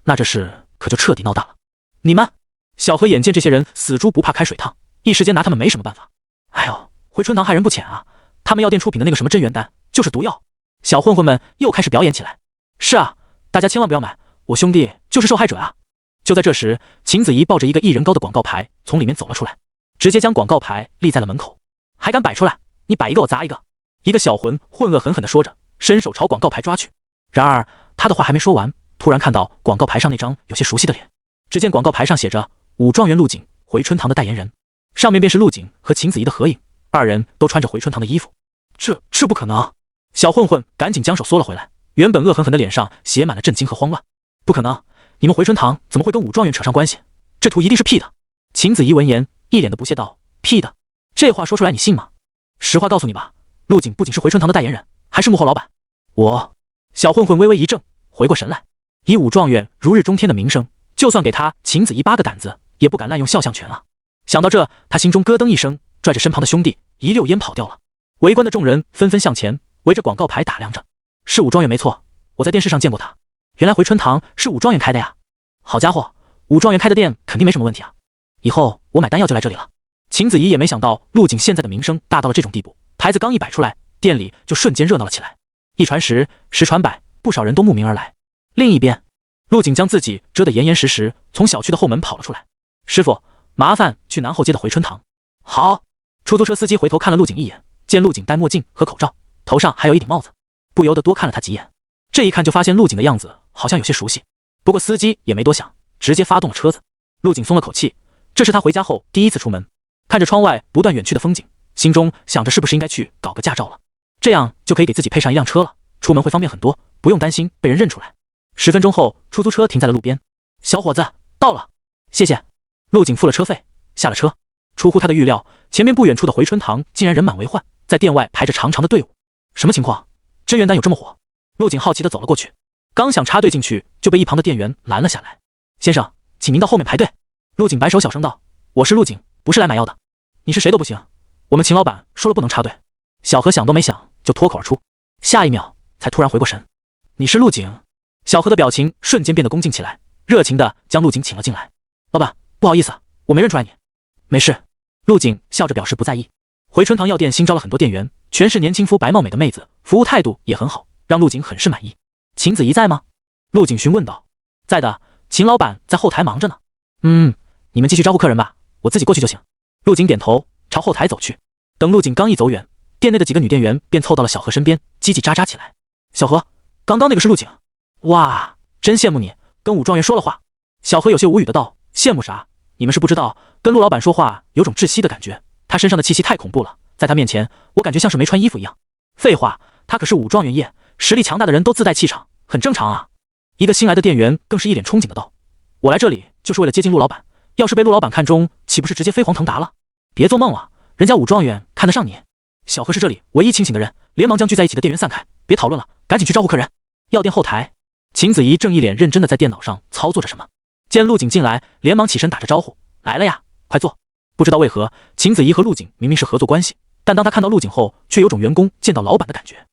那这事可就彻底闹大了。你们，小何眼见这些人死猪不怕开水烫，一时间拿他们没什么办法。哎呦，回春堂害人不浅啊，他们药店出品的那个什么真元丹就是毒药。小混混们又开始表演起来。是啊，大家千万不要买，我兄弟就是受害者啊。就在这时，秦子怡抱着一个1人高的广告牌从里面走了出来，直接将广告牌立在了门口。还敢摆出来？你摆一个我砸一个。一个小混混恶狠狠地说着，伸手朝广告牌抓去。然而他的话还没说完，突然看到广告牌上那张有些熟悉的脸。只见广告牌上写着武状元陆景，回春堂的代言人，上面便是陆景和秦子怡的合影，二人都穿着回春堂的衣服。这不可能！小混混赶紧将手缩了回来，原本恶狠狠的脸上写满了震惊和慌乱。不可能，你们回春堂怎么会跟武状元扯上关系？这图一定是 P 的。秦子怡闻言一脸的不屑道：P 的？这话说出来你信吗？实话告诉你吧，陆景不仅是回春堂的代言人，还是幕后老板。我……小混混微微一怔，回过神来，以武状元如日中天的名声，就算给他秦子怡8个胆子，也不敢滥用肖像权啊。想到这，他心中咯噔一声，拽着身旁的兄弟一溜烟跑掉了。围观的众人纷纷向前，围着广告牌打量着。是武状元没错，我在电视上见过他。原来回春堂是武状元开的呀！好家伙，武状元开的店肯定没什么问题啊！以后我买丹药就来这里了。秦子怡也没想到陆景现在的名声大到了这种地步，牌子刚一摆出来，店里就瞬间热闹了起来。一传十，十传百，不少人都慕名而来。另一边，陆景将自己遮得严严实实，从小区的后门跑了出来。师傅，麻烦去南后街的回春堂。好。出租车司机回头看了陆景一眼，见陆景戴墨镜和口罩，头上还有一顶帽子，不由得多看了他几眼。这一看就发现陆景的样子好像有些熟悉，不过司机也没多想，直接发动了车子。陆景松了口气，这是他回家后第一次出门，看着窗外不断远去的风景，心中想着是不是应该去搞个驾照了，这样就可以给自己配上一辆车了，出门会方便很多，不用担心被人认出来。10分钟后，出租车停在了路边。小伙子，到了。谢谢。陆景付了车费，下了车。出乎他的预料，前面不远处的回春堂竟然人满为患，在店外排着长长的队伍。什么情况？真元丹有这么火？陆景好奇地走了过去，刚想插队进去，就被一旁的店员拦了下来。先生，请您到后面排队。陆景摆手小声道：“我是陆景，不是来买药的。你是谁都不行，我们秦老板说了不能插队。”小何想都没想就脱口而出，下一秒才突然回过神：“你是陆景？”小何的表情瞬间变得恭敬起来，热情地将陆景请了进来。老板，不好意思，我没认出来你。没事。陆景笑着表示不在意。回春堂药店新招了很多店员，全是年轻肤白貌美的妹子，服务态度也很好，让陆景很是满意。秦子怡在吗？陆景询问道。在的，秦老板在后台忙着呢。你们继续招呼客人吧，我自己过去就行。陆景点头，朝后台走去。等陆景刚一走远，店内的几个女店员便凑到了小何身边，叽叽喳喳起来。小何，刚刚那个是陆景。哇，真羡慕你，跟武状元说了话。小何有些无语的道：羡慕啥？你们是不知道，跟陆老板说话有种窒息的感觉，他身上的气息太恐怖了，在他面前，我感觉像是没穿衣服一样。废话，他可是武状元业，实力强大的人都自带气场，很正常啊。一个新来的店员更是一脸憧憬的道：我来这里就是为了接近陆老板，要是被陆老板看中，岂不是直接飞黄腾达了？别做梦了，人家武状元看得上你。小何是这里唯一清醒的人，连忙将聚在一起的店员散开，别讨论了，赶紧去招呼客人。药店后台，秦子怡正一脸认真的在电脑上操作着什么。见陆景进来，连忙起身打着招呼：来了呀，快坐。不知道为何，秦子怡和陆景明明是合作关系，但当他看到陆景后，却有种员工见到老板的感觉。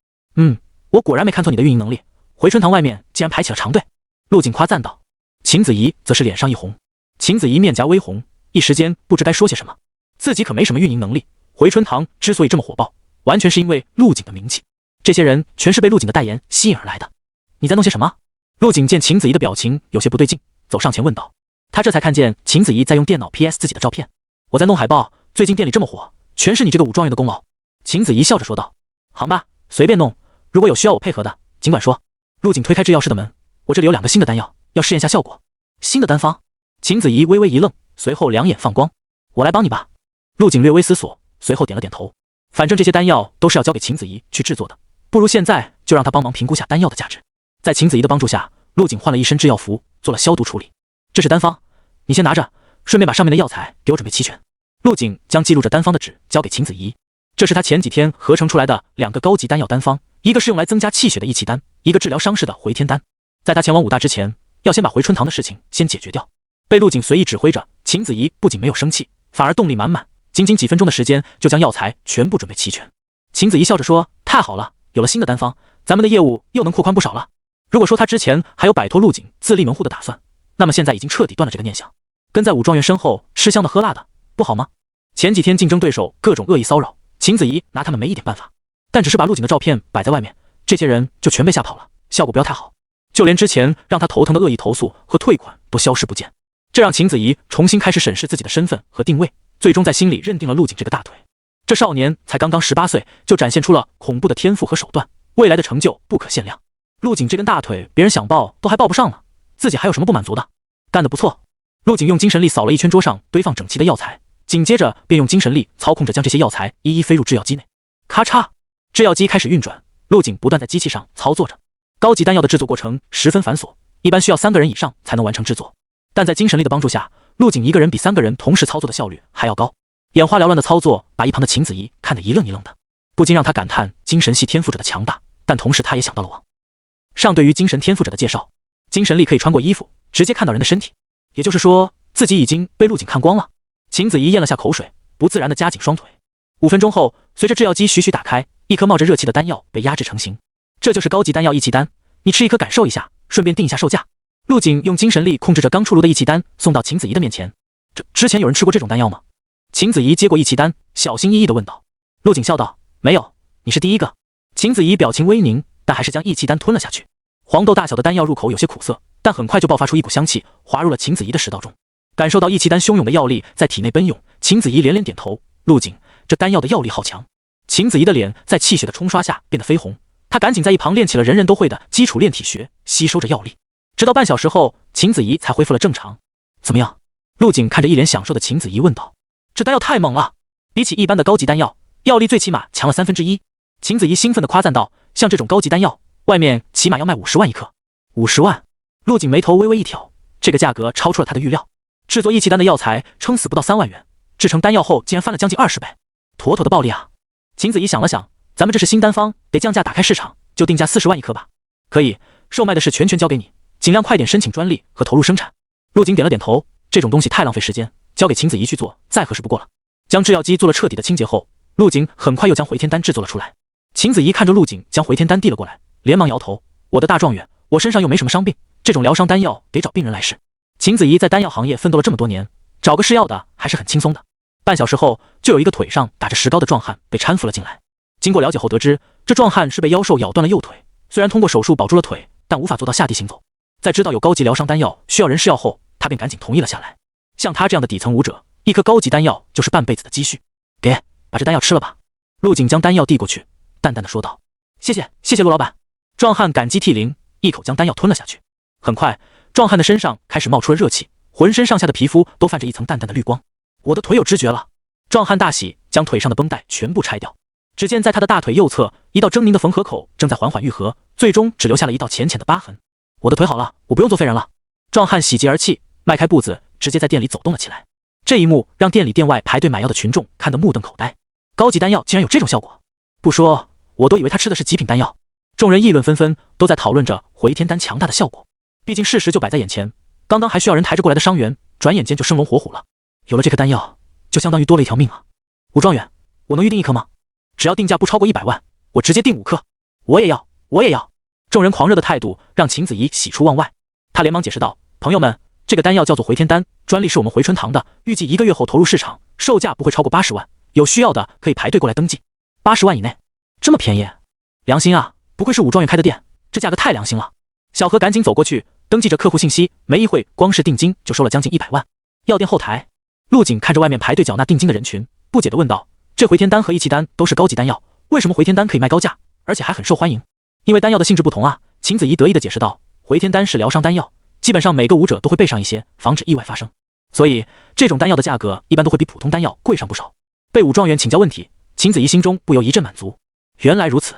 我果然没看错你的运营能力，回春堂外面竟然排起了长队。陆景夸赞道。秦子怡则是脸上一红。秦子怡面颊微红，一时间不知该说些什么。自己可没什么运营能力，回春堂之所以这么火爆，完全是因为陆景的名气，这些人全是被陆景的代言吸引而来的。你在弄些什么？陆景见秦子怡的表情有些不对劲，走上前问道。他这才看见秦子怡在用电脑 PS 自己的照片。我在弄海报，最近店里这么火，全是你这个武状元的功劳。秦子怡笑着说道。好吧，随便弄，如果有需要我配合的，尽管说。陆景推开制药室的门，我这里有2个新的丹药，要试验下效果。新的单方？秦子怡微微一愣，随后两眼放光。我来帮你吧。陆景略微思索，随后点了点头。反正这些丹药都是要交给秦子怡去制作的，不如现在就让他帮忙评估下丹药的价值。在秦子怡的帮助下，陆景换了一身制药服，做了消毒处理。这是单方，你先拿着，顺便把上面的药材给我准备齐全。陆景将记录着单方的纸交给秦子怡，这是他前几天合成出来的2个高级丹药单方，一个是用来增加气血的益气丹，一个治疗伤势的回天丹。在他前往武大之前，要先把回春堂的事情先解决掉。被陆景随意指挥着，秦子怡不仅没有生气，反而动力满满，仅仅几分钟的时间就将药材全部准备齐全。秦子怡笑着说：太好了，有了新的单方，咱们的业务又能扩宽不少了。如果说他之前还有摆脱陆景自立门户的打算，那么现在已经彻底断了这个念想。跟在武状元身后吃香的喝辣的，不好吗？前几天竞争对手各种恶意骚扰，秦子怡拿他们没一点办法，但只是把陆景的照片摆在外面，这些人就全被吓跑了，效果不要太好。就连之前让他头疼的恶意投诉和退款都消失不见，这让秦子怡重新开始审视自己的身份和定位，最终在心里认定了陆景这个大腿。这少年才刚刚18岁，就展现出了恐怖的天赋和手段，未来的成就不可限量。陆景这根大腿，别人想抱都还抱不上呢，自己还有什么不满足的？干得不错。陆景用精神力扫了一圈桌上堆放整齐的药材，紧接着便用精神力操控着将这些药材一一飞入制药机内。咔嚓，制药机开始运转，陆景不断在机器上操作着。高级丹药的制作过程十分繁琐，一般需要3个人以上才能完成制作，但在精神力的帮助下，陆景一个人比3个人同时操作的效率还要高。眼花缭乱的操作把一旁的秦子怡看得一愣一愣的，不禁让他感叹精神系天赋者的强大，但同时他也想到了网上对于精神天赋者的介绍，精神力可以穿过衣服直接看到人的身体，也就是说自己已经被陆景看光了。秦子怡咽了下口水，不自然地夹紧双腿。5分钟后，随着制药机徐徐打开，一颗冒着热气的丹药被压制成型。这就是高级丹药益气丹，你吃一颗感受一下，顺便定一下售价。陆景用精神力控制着刚出炉的益气丹，送到秦子怡的面前。之前有人吃过这种丹药吗？秦子怡接过益气丹，小心翼翼地问道。陆景笑道：没有，你是第一个。秦子怡表情微凝，但还是将益气丹吞了下去。黄豆大小的丹药入口有些苦涩，但很快就爆发出一股香气，滑入了秦子怡的食道中。感受到益气丹汹涌的药力在体内奔涌，秦子怡连连点头。陆景，这丹药的药力好强。秦子怡的脸在气血的冲刷下变得绯红，她赶紧在一旁练起了人人都会的基础炼体学，吸收着药力。直到半小时后，秦子怡才恢复了正常。怎么样？陆景看着一脸享受的秦子怡问道。这丹药太猛了，比起一般的高级丹药，药力最起码强了1/3。秦子怡兴奋地夸赞道，像这种高级丹药，外面起码要卖50万一颗。50万？陆景眉头微微一挑，这个价格超出了他的预料。制作益气丹的药材撑死不到3万元，制成丹药后竟然翻了将近20倍，妥妥的暴利啊！秦子怡想了想，咱们这是新丹方，得降价打开市场，就定价40万一颗吧。可以，售卖的事全权交给你，尽量快点申请专利和投入生产。陆景点了点头，这种东西太浪费时间，交给秦子怡去做，再合适不过了。将制药机做了彻底的清洁后，陆景很快又将回天丹制作了出来。秦子怡看着陆景将回天丹递了过来，连忙摇头：我的大状元，我身上又没什么伤病，这种疗伤丹药得找病人来试。秦子怡在丹药行业奋斗了这么多年，找个试药的还是很轻松的。半小时后，就有一个腿上打着石膏的壮汉被搀扶了进来。经过了解后得知，这壮汉是被妖兽咬断了右腿，虽然通过手术保住了腿，但无法做到下地行走。在知道有高级疗伤丹药需要人试药后，他便赶紧同意了下来。像他这样的底层武者，一颗高级丹药就是半辈子的积蓄。给，把这丹药吃了吧。陆景将丹药递过去，淡淡的说道：谢谢陆老板。壮汉感激涕零，一口将丹药吞了下去。很快，壮汉的身上开始冒出了热气，浑身上下的皮肤都泛着一层淡淡的绿光。我的腿有知觉了。壮汉大喜，将腿上的绷带全部拆掉。只见在他的大腿右侧，一道狰狞的缝合口正在缓缓愈合，最终只留下了一道浅浅的疤痕。我的腿好了，我不用做废人了。壮汉喜极而泣，迈开步子，直接在店里走动了起来。这一幕让店里店外排队买药的群众看得目瞪口呆。高级丹药竟然有这种效果，不说我都以为他吃的是极品丹药。众人议论纷纷，都在讨论着回天丹强大的效果。毕竟事实就摆在眼前，刚刚还需要人抬着过来的伤员，转眼间就生龙活虎了。有了这颗丹药，就相当于多了一条命啊！武状元，我能预定一颗吗？只要定价不超过100万，我直接定5颗。我也要，我也要！众人狂热的态度让秦子怡喜出望外，他连忙解释道：朋友们，这个丹药叫做回天丹，专利是我们回春堂的，预计1个月后投入市场，售价不会超过80万，有需要的可以排队过来登记。80万以内，这么便宜？良心啊！不愧是武状元开的店，这价格太良心了。小何赶紧走过去，登记着客户信息，没一会，光是定金就收了将近100万。药店后台，陆景看着外面排队缴纳定金的人群，不解地问道：这回天丹和益气丹都是高级丹药，为什么回天丹可以卖高价，而且还很受欢迎？因为丹药的性质不同啊。秦子怡得意地解释道：回天丹是疗伤丹药，基本上每个武者都会备上一些，防止意外发生，所以这种丹药的价格一般都会比普通丹药贵上不少。被武状元请教问题，秦子怡心中不由一阵满足。原来如此，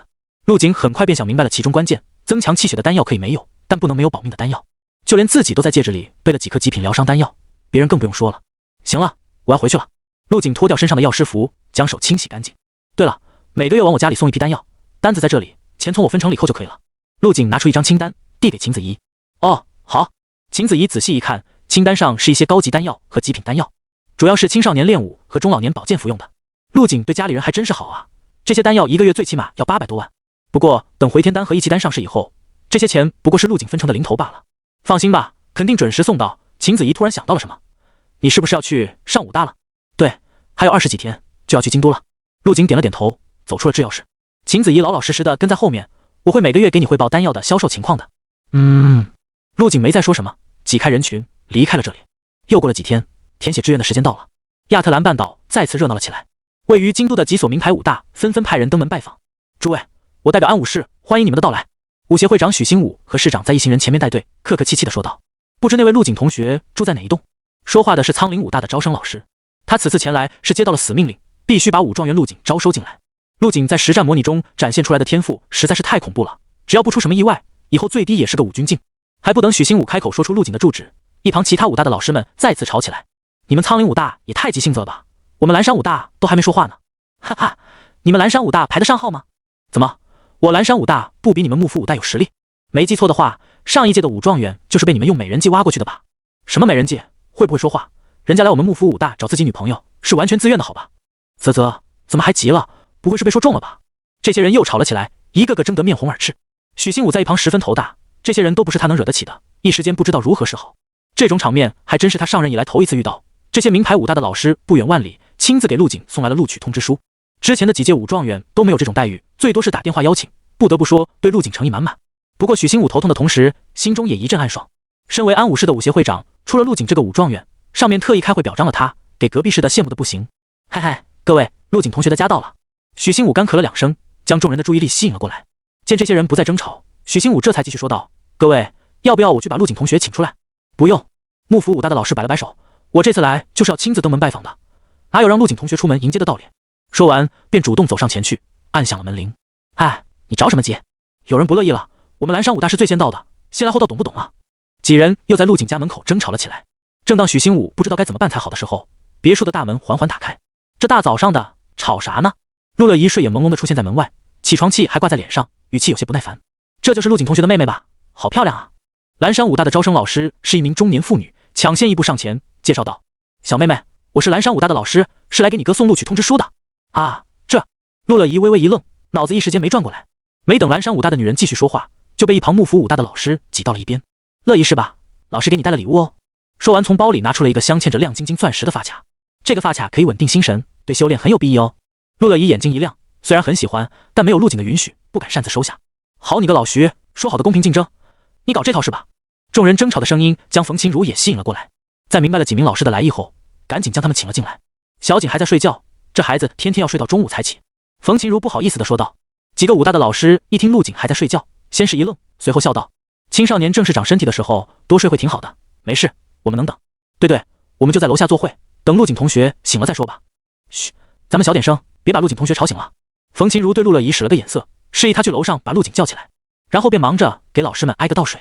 陆景很快便想明白了其中关键。增强气血的丹药可以没有，但不能没有保命的丹药。就连自己都在戒指里备了几颗极品疗伤丹药，别人更不用说了。行了，我要回去了。陆景脱掉身上的药师服，将手清洗干净。对了，每个月往我家里送一批丹药，单子在这里，钱从我分成里扣就可以了。陆景拿出一张清单，递给秦子怡。哦，好。秦子怡仔细一看，清单上是一些高级丹药和极品丹药，主要是青少年练武和中老年保健服用的。陆景对家里人还真是好啊，这些丹药1个月最起码要800多万。不过等回天丹和益气丹上市以后，这些钱不过是陆景分成的零头罢了。放心吧，肯定准时送到。秦子怡突然想到了什么，你是不是要去上武大了？对，还有20几天就要去京都了。陆景点了点头，走出了制药室。秦子怡老老实实的跟在后面，我会每个月给你汇报丹药的销售情况的。陆景没再说什么，挤开人群离开了这里。又过了几天，填写志愿的时间到了，亚特兰半岛再次热闹了起来。位于京都的几所名牌武大纷纷派人登门拜访。诸位，我代表安武士欢迎你们的到来。武协会长许兴武和市长在一行人前面带队，客客气气地说道。不知那位陆景同学住在哪一栋？说话的是苍岭武大的招生老师，他此次前来是接到了死命令，必须把武状元陆景招收进来。陆景在实战模拟中展现出来的天赋实在是太恐怖了，只要不出什么意外，以后最低也是个武军境。还不等许兴武开口说出陆景的住址，一旁其他武大的老师们再次吵起来。你们苍岭武大也太急性子了吧，我们蓝山武大都还没说话呢。哈哈，你们蓝山武大排得上号吗？怎么，我蓝山武大不比你们幕府武大有实力？没记错的话，上一届的武状元就是被你们用美人计挖过去的吧？什么美人计？会不会说话？人家来我们幕府武大找自己女朋友是完全自愿的好吧？啧啧，怎么还急了？不会是被说中了吧？这些人又吵了起来，一个个争得面红耳赤。许新武在一旁十分头大，这些人都不是他能惹得起的，一时间不知道如何是好。这种场面还真是他上任以来头一次遇到。这些名牌武大的老师不远万里亲自给陆景送来了录取通知书，之前的几届武状元都没有这种待遇，最多是打电话邀请。不得不说，对陆景诚意满满。不过许新武头痛的同时，心中也一阵暗爽。身为安武市的武协会长，出了陆景这个武状元，上面特意开会表彰了他，给隔壁市的羡慕的不行。嗨嗨，各位，陆景同学的家到了。许新武干咳了2声，将众人的注意力吸引了过来。见这些人不再争吵，许新武这才继续说道：各位，要不要我去把陆景同学请出来？不用。幕府武大的老师摆了摆手，我这次来就是要亲自登门拜访的，哪有让陆景同学出门迎接的道理？说完便主动走上前去，按响了门铃。哎，你着什么急？有人不乐意了，我们蓝山武大是最先到的，先来后到懂不懂啊？几人又在陆景家门口争吵了起来。正当许新武不知道该怎么办才好的时候，别墅的大门缓缓打开。这大早上的吵啥呢？陆乐怡睡眼朦胧地出现在门外，起床气还挂在脸上，语气有些不耐烦。这就是陆景同学的妹妹吧？好漂亮啊！蓝山武大的招生老师是一名中年妇女，抢先一步上前介绍道：小妹妹，我是蓝山武大的老师，是来给你哥送录取通知书的。啊，这……陆乐怡微微一愣，脑子一时间没转过来。没等蓝山武大的女人继续说话，就被一旁幕府武大的老师挤到了一边。乐怡是吧？老师给你带了礼物哦。说完，从包里拿出了一个镶嵌着亮晶晶钻石的发卡。这个发卡可以稳定心神，对修炼很有裨益哦。陆乐怡眼睛一亮，虽然很喜欢，但没有陆景的允许，不敢擅自收下。好你个老徐，说好的公平竞争，你搞这套是吧？众人争吵的声音将冯琴如也吸引了过来。在明白了几名老师的来意后，赶紧将他们请了进来。小景还在睡觉，这孩子天天要睡到中午才起。冯琴如不好意思地说道。几个武大的老师一听陆景还在睡觉，先是一愣，随后笑道：青少年正是长身体的时候，多睡会挺好的，没事，我们能等。对，我们就在楼下坐会，等陆景同学醒了再说吧。嘘，咱们小点声，别把陆景同学吵醒了。冯琴如对陆乐怡使了个眼色，示意他去楼上把陆景叫起来，然后便忙着给老师们挨个倒水。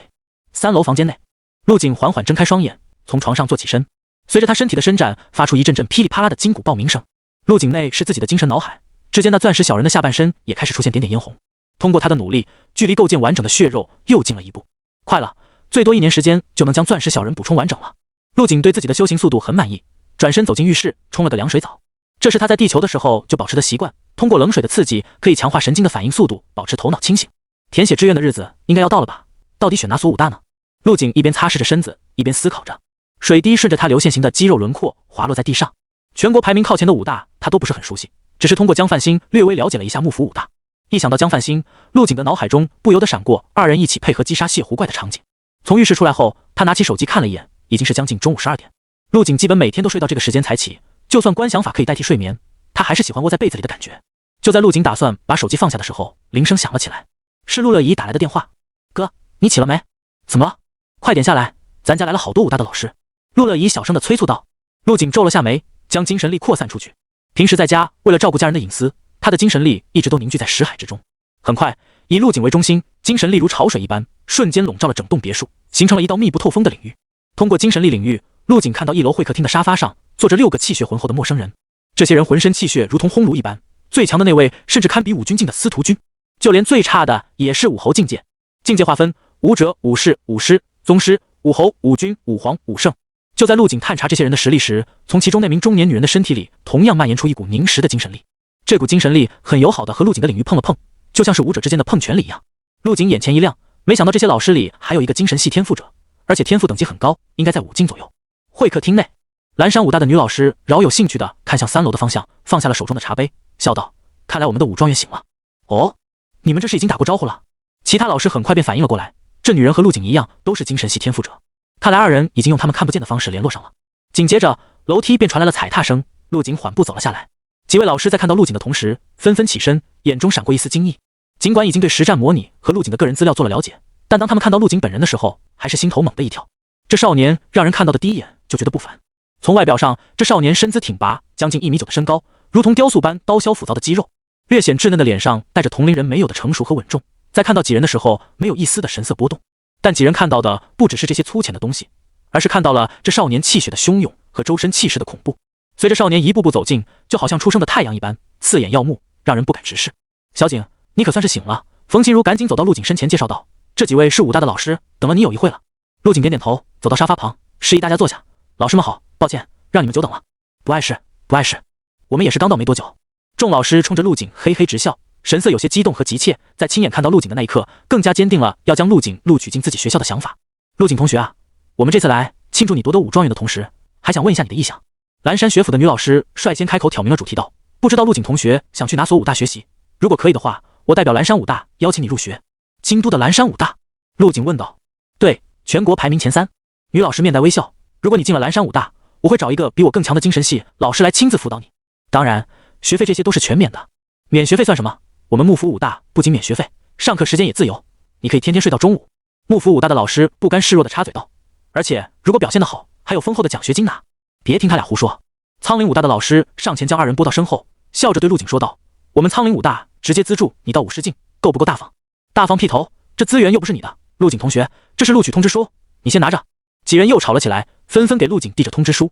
3楼房间内，陆景缓缓睁开双眼，从床上坐起身，随着他身体的伸展，发出一阵阵噼里啪啦的筋骨爆鸣声。陆景内是自己的精神脑海，只见那钻石小人的下半身也开始出现点点嫣红。通过他的努力，距离构建完整的血肉又近了一步。快了，最多1年时间就能将钻石小人补充完整了。陆景对自己的修行速度很满意，转身走进浴室，冲了个凉水澡。这是他在地球的时候就保持的习惯，通过冷水的刺激，可以强化神经的反应速度，保持头脑清醒。填写志愿的日子应该要到了吧？到底选哪所武大呢？陆景一边擦拭着身子，一边思考着。水滴顺着他流线型的肌肉轮廓滑落在地上。全国排名靠前的武大，他都不是很熟悉，只是通过江范兴略微了解了一下幕府武大。一想到江范兴，陆景的脑海中不由得闪过2人一起配合击杀蟹狐怪的场景。从浴室出来后，他拿起手机看了一眼，已经是将近中午12点。陆景基本每天都睡到这个时间才起，就算观想法可以代替睡眠，他还是喜欢窝在被子里的感觉。就在陆景打算把手机放下的时候，铃声响了起来，是陆乐怡打来的电话。哥，你起了没？怎么了？快点下来，咱家来了好多武大的老师。陆乐怡小声的催促道。陆景皱了下眉，将精神力扩散出去。平时在家为了照顾家人的隐私，他的精神力一直都凝聚在识海之中。很快，以陆景为中心，精神力如潮水一般，瞬间笼罩了整栋别墅，形成了一道密不透风的领域。通过精神力领域，陆景看到1楼会客厅的沙发上坐着6个气血浑厚的陌生人。这些人浑身气血如同烘炉一般，最强的那位甚至堪比武军境的司徒军，就连最差的也是武侯境界。境界划分：武者、武士、武师、宗师、武侯、武君、武皇、武圣。就在陆景探查这些人的实力时，从其中那名中年女人的身体里同样蔓延出一股凝实的精神力。这股精神力很友好的和陆景的领域碰了碰，就像是武者之间的碰拳礼一样。陆景眼前一亮，没想到这些老师里还有一个精神系天赋者，而且天赋等级很高，应该在5境左右。会客厅内，蓝山武大的女老师饶有兴趣地看向3楼的方向，放下了手中的茶杯，笑道：看来我们的武状元醒了。哦，你们这是已经打过招呼了？其他老师很快便反应了过来，这女人和陆景一样都是精神系天赋者，看来2人已经用他们看不见的方式联络上了。紧接着楼梯便传来了踩踏声，陆景缓步走了下来。几位老师在看到陆景的同时纷纷起身，眼中闪过一丝惊异。尽管已经对实战模拟和陆景的个人资料做了了解，但当他们看到陆景本人的时候，还是心头猛地一跳。这少年让人看到的第一眼就觉得不凡。从外表上，这少年身姿挺拔，将近1.9米的身高，如同雕塑般刀削斧凿的肌肉，略显稚嫩的脸上带着同龄人没有的成熟和稳重。在看到几人的时候，没有一丝的神色波动。但几人看到的不只是这些粗浅的东西，而是看到了这少年气血的汹涌和周身气势的恐怖。随着少年一步步走近，就好像初升的太阳一般，刺眼耀目，让人不敢直视。小景，你可算是醒了。冯琴如赶紧走到陆景身前介绍道，这几位是武大的老师，等了你有一会了。陆景点点头，走到沙发旁，示意大家坐下。老师们好，抱歉让你们久等了。不碍事，不碍事，我们也是刚到没多久。众老师冲着陆景嘿嘿直笑，神色有些激动和急切。在亲眼看到陆景的那一刻，更加坚定了要将陆景录取进自己学校的想法。陆景同学啊，我们这次来庆祝你夺得武状元的同时，还想问一下你的意向。蓝山学府的女老师率先开口挑明了主题道，不知道陆景同学想去哪所武大学习？如果可以的话，我代表蓝山武大邀请你入学。京都的蓝山武大？陆景问道。对，全国排名前3。女老师面带微笑，如果你进了蓝山武大，我会找一个比我更强的精神系老师来亲自辅导你。当然，学费这些都是全免的。免学费算什么？我们幕府武大不仅免学费，上课时间也自由，你可以天天睡到中午。幕府武大的老师不甘示弱地插嘴道，而且如果表现得好，还有丰厚的奖学金拿。别听他俩胡说。苍林武大的老师上前将2人拨到身后，笑着对陆景说道，我们苍林武大直接资助你到50境，够不够大方？大方屁头，这资源又不是你的。陆景同学，这是录取通知书，你先拿着。几人又吵了起来，纷纷给陆景递着通知书。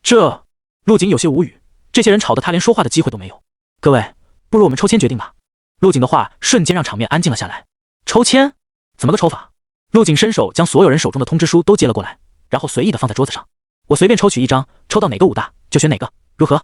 这……陆景有些无语，这些人吵得他连说话的机会都没有。各位，不如我们抽签决定吧。陆景的话瞬间让场面安静了下来。抽签？怎么个抽法？陆景伸手将所有人手中的通知书都接了过来，然后随意的放在桌子上。我随便抽取一张，抽到哪个武大就选哪个，如何？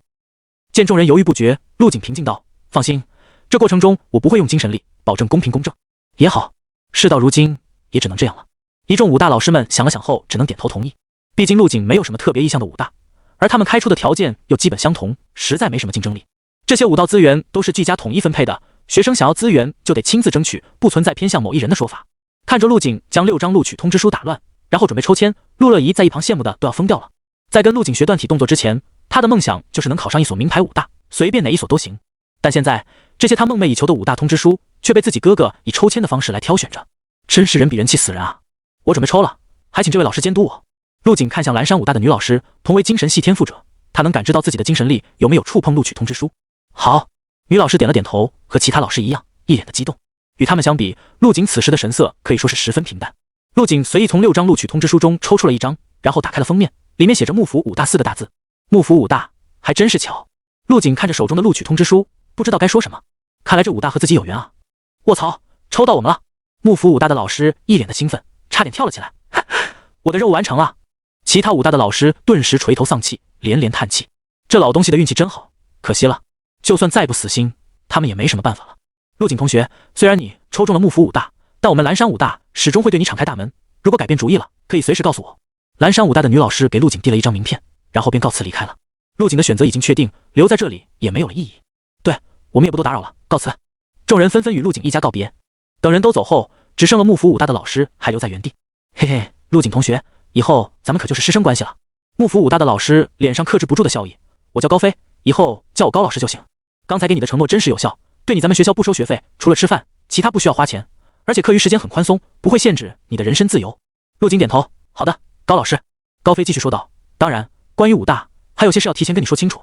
见众人犹豫不决，陆景平静道，放心，这过程中我不会用精神力，保证公平公正。也好，事到如今也只能这样了。一众武大老师们想了想后只能点头同意，毕竟陆景没有什么特别意向的武大，而他们开出的条件又基本相同，实在没什么竞争力。这些武道资源都是季家统一分配的，学生想要资源就得亲自争取，不存在偏向某一人的说法。看着陆景将6张录取通知书打乱，然后准备抽签，陆乐怡在一旁羡慕的都要疯掉了。在跟陆景学断体动作之前，他的梦想就是能考上一所名牌武大，随便哪一所都行。但现在这些他梦寐以求的武大通知书却被自己哥哥以抽签的方式来挑选着，真是人比人气死人啊！我准备抽了，还请这位老师监督我。陆景看向蓝山武大的女老师，同为精神系天赋者，他能感知到自己的精神力有没有触碰录取通知书。好，女老师点了点头，和其他老师一样，一脸的激动。与他们相比，陆景此时的神色可以说是十分平淡。陆景随意从6张录取通知书中抽出了1张，然后打开了封面，里面写着幕府武大4个大字。幕府武大，还真是巧。陆景看着手中的录取通知书，不知道该说什么。看来这武大和自己有缘啊！卧槽，抽到我们了！幕府武大的老师一脸的兴奋，差点跳了起来。我的任务完成了！其他武大的老师顿时垂头丧气，连连叹气。这老东西的运气真好，可惜了，就算再不死心，他们也没什么办法了。陆景同学，虽然你抽中了幕府武大，但我们蓝山武大始终会对你敞开大门，如果改变主意了，可以随时告诉我。蓝山武大的女老师给陆景递了1张名片，然后便告辞离开了。陆景的选择已经确定，留在这里也没有了意义。对，我们也不多打扰了，告辞。众人纷纷与陆景一家告别。等人都走后，只剩了幕府武大的老师还留在原地。嘿嘿，陆景同学，以后咱们可就是师生关系了。幕府武大的老师脸上克制不住的笑意。我叫高飞，以后叫我高老师就行。刚才给你的承诺真是有效，对你咱们学校不收学费，除了吃饭，其他不需要花钱，而且课余时间很宽松，不会限制你的人身自由。陆景点头，好的，高老师。高飞继续说道，当然，关于武大，还有些事要提前跟你说清楚。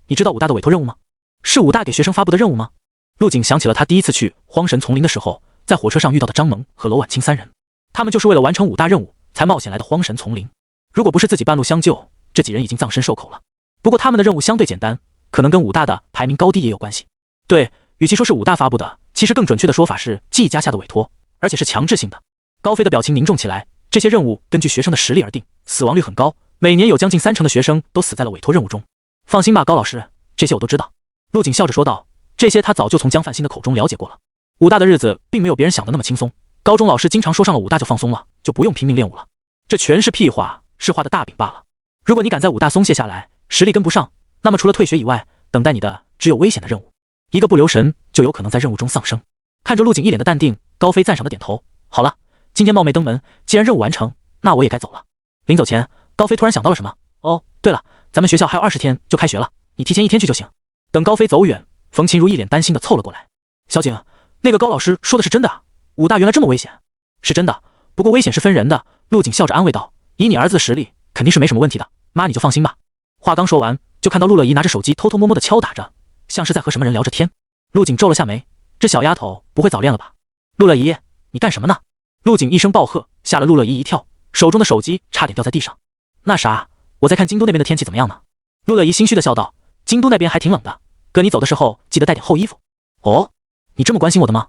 你知道武大的委托任务吗？是武大给学生发布的任务吗？陆景想起了他第一次去荒神丛林的时候，在火车上遇到的张萌和娄婉清3人，他们就是为了完成武大任务才冒险来的荒神丛林。如果不是自己半路相救，这几人已经葬身兽口了。不过他们的任务相对简单，可能跟武大的排名高低也有关系。对，与其说是武大发布的，其实更准确的说法是季家下的委托，而且是强制性的。高飞的表情凝重起来，这些任务根据学生的实力而定，死亡率很高，每年有将近30%的学生都死在了委托任务中。放心吧，高老师，这些我都知道。陆景笑着说道，这些他早就从江范新的口中了解过了。武大的日子并没有别人想的那么轻松，高中老师经常说上了武大就放松了，就不用拼命练武了。这全是屁话，是画的大饼罢了。如果你敢在武大松懈下来，实力跟不上，那么除了退学以外，等待你的只有危险的任务。一个不留神，就有可能在任务中丧生。看着陆景一脸的淡定，高飞赞赏的点头。好了，今天冒昧登门，既然任务完成，那我也该走了。临走前，高飞突然想到了什么。哦，对了，咱们学校还有20天就开学了，你提前1天去就行。等高飞走远，冯琴如一脸担心的凑了过来。小景，那个高老师说的是真的啊？武大原来这么危险？是真的，不过危险是分人的。陆景笑着安慰道，以你儿子的实力，肯定是没什么问题的，妈你就放心吧。话刚说完，就看到陆乐怡拿着手机偷偷摸摸的敲打着，像是在和什么人聊着天。陆景皱了下眉，这小丫头不会早恋了吧？陆乐怡，你干什么呢？陆景一声暴喝，吓了陆乐怡一跳，手中的手机差点掉在地上。那啥，我在看京都那边的天气怎么样呢？陆乐怡心虚的笑道，京都那边还挺冷的，哥你走的时候记得带点厚衣服。哦，你这么关心我的吗？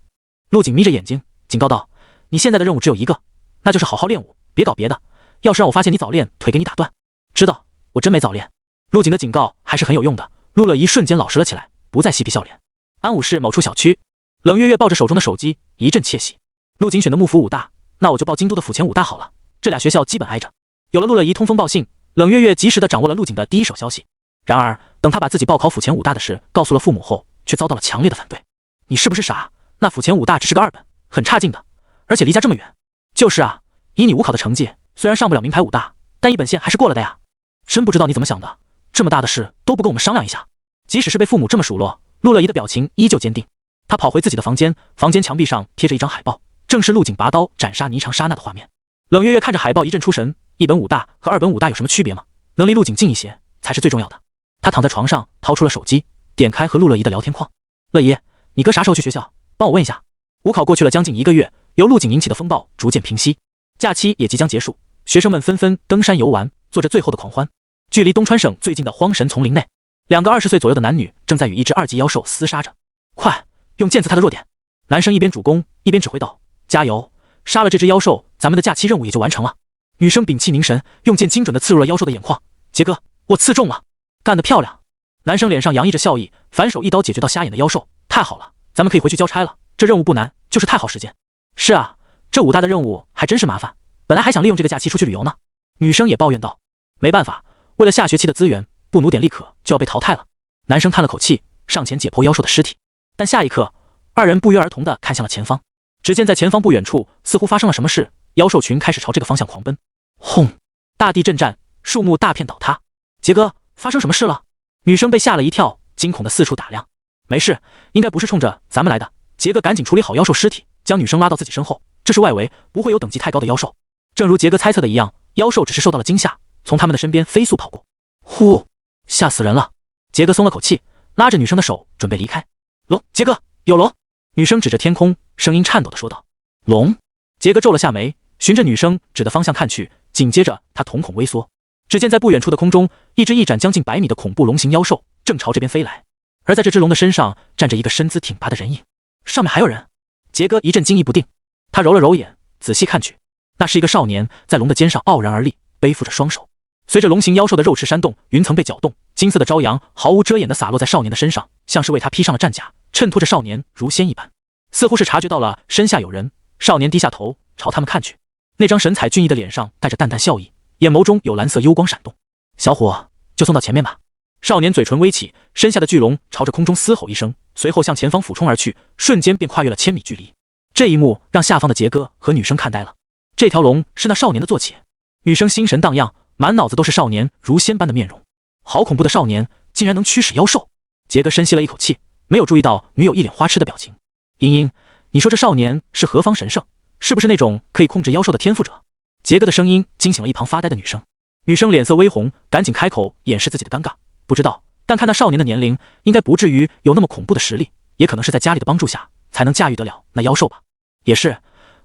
陆景眯着眼睛警告道，你现在的任务只有一个，那就是好好练武，别搞别的，要是让我发现你早恋，腿给你打断。知道，我真没早恋。陆景的警告还是很有用的，陆乐怡瞬间老实了起来，不再嬉皮笑脸。安武市某处小区，冷月月抱着手中的手机，一阵窃喜。陆景选的幕府武大，那我就报京都的府前武大好了，这俩学校基本挨着。有了陆乐仪通风报信，冷月月及时地掌握了陆景的第一手消息。然而，等他把自己报考府前武大的事告诉了父母后，却遭到了强烈的反对。你是不是傻？那府前武大只是个二本，很差劲的，而且离家这么远。就是啊，以你武考的成绩，虽然上不了名牌武大，但一本线还是过了的呀。真不知道你怎么想的，这么大的事都不跟我们商量一下。即使是被父母这么数落，陆乐仪的表情依旧坚定。他跑回自己的房间，房间墙壁上贴着一张海报，正是陆景拔刀斩杀霓裳刹那的画面。冷月月看着海报一阵出神，一本武大和二本武大有什么区别吗？能离陆景近一些才是最重要的。他躺在床上，掏出了手机，点开和陆乐仪的聊天框。乐仪，你哥啥时候去学校？帮我问一下。武考过去了将近1个月，由陆景引起的风暴逐渐平息，假期也即将结束，学生们纷纷登山游玩，做着最后的狂欢。距离东川省最近的荒神丛林内，2个20岁左右的男女正在与一只2级妖兽厮杀着。快，用剑刺他的弱点！男生一边主攻一边指挥道：“加油，杀了这只妖兽，咱们的假期任务也就完成了。”女生屏气凝神，用剑精准地刺入了妖兽的眼眶。杰哥，我刺中了，干得漂亮！男生脸上洋溢着笑意，反手一刀解决到瞎眼的妖兽。太好了，咱们可以回去交差了。这任务不难，就是太耗时间。是啊，这武大的任务还真是麻烦，本来还想利用这个假期出去旅游呢。女生也抱怨道。没办法，为了下学期的资源，不努点立可就要被淘汰了。男生叹了口气，上前解剖妖兽的尸体。但下一刻，二人不约而同地看向了前方。只见在前方不远处，似乎发生了什么事，妖兽群开始朝这个方向狂奔。轰！大地震颤，树木大片倒塌。杰哥，发生什么事了？女生被吓了一跳，惊恐地四处打量。没事，应该不是冲着咱们来的。杰哥赶紧处理好妖兽尸体，将女生拉到自己身后。这是外围，不会有等级太高的妖兽。正如杰哥猜测的一样，妖兽只是受到了惊吓，从他们的身边飞速跑过。呼，吓死人了！杰哥松了口气，拉着女生的手准备离开。龙，杰哥，有龙！女生指着天空，声音颤抖地说道。龙！杰哥皱了下眉，循着女生指的方向看去，紧接着他瞳孔微缩，只见在不远处的空中，一只翼展将近100米的恐怖龙形妖兽正朝这边飞来，而在这只龙的身上站着一个身姿挺拔的人影，上面还有人。杰哥一阵惊疑不定，他揉了揉眼，仔细看去，那是一个少年在龙的肩上傲然而立，背负着双手。随着龙形妖兽的肉翅扇动，云层被搅动，金色的朝阳毫无遮掩地洒落在少年的身上，像是为他披上了战甲，衬托着少年如仙一般。似乎是察觉到了身下有人，少年低下头朝他们看去，那张神采俊逸的脸上带着淡淡笑意，眼眸中有蓝色幽光闪动。小伙，就送到前面吧。少年嘴唇微起，身下的巨龙朝着空中嘶吼一声，随后向前方俯冲而去，瞬间便跨越了1000米距离。这一幕让下方的杰哥和女生看呆了，这条龙是那少年的坐骑。女生心神荡漾，满脑子都是少年如仙般的面容。好恐怖的少年，竟然能驱使妖兽！杰哥深吸了一口气，没有注意到女友一脸花痴的表情。茵茵，你说这少年是何方神圣？是不是那种可以控制妖兽的天赋者？杰哥的声音惊醒了一旁发呆的女生。女生脸色微红，赶紧开口掩饰自己的尴尬。不知道，但看那少年的年龄，应该不至于有那么恐怖的实力，也可能是在家里的帮助下才能驾驭得了那妖兽吧。也是，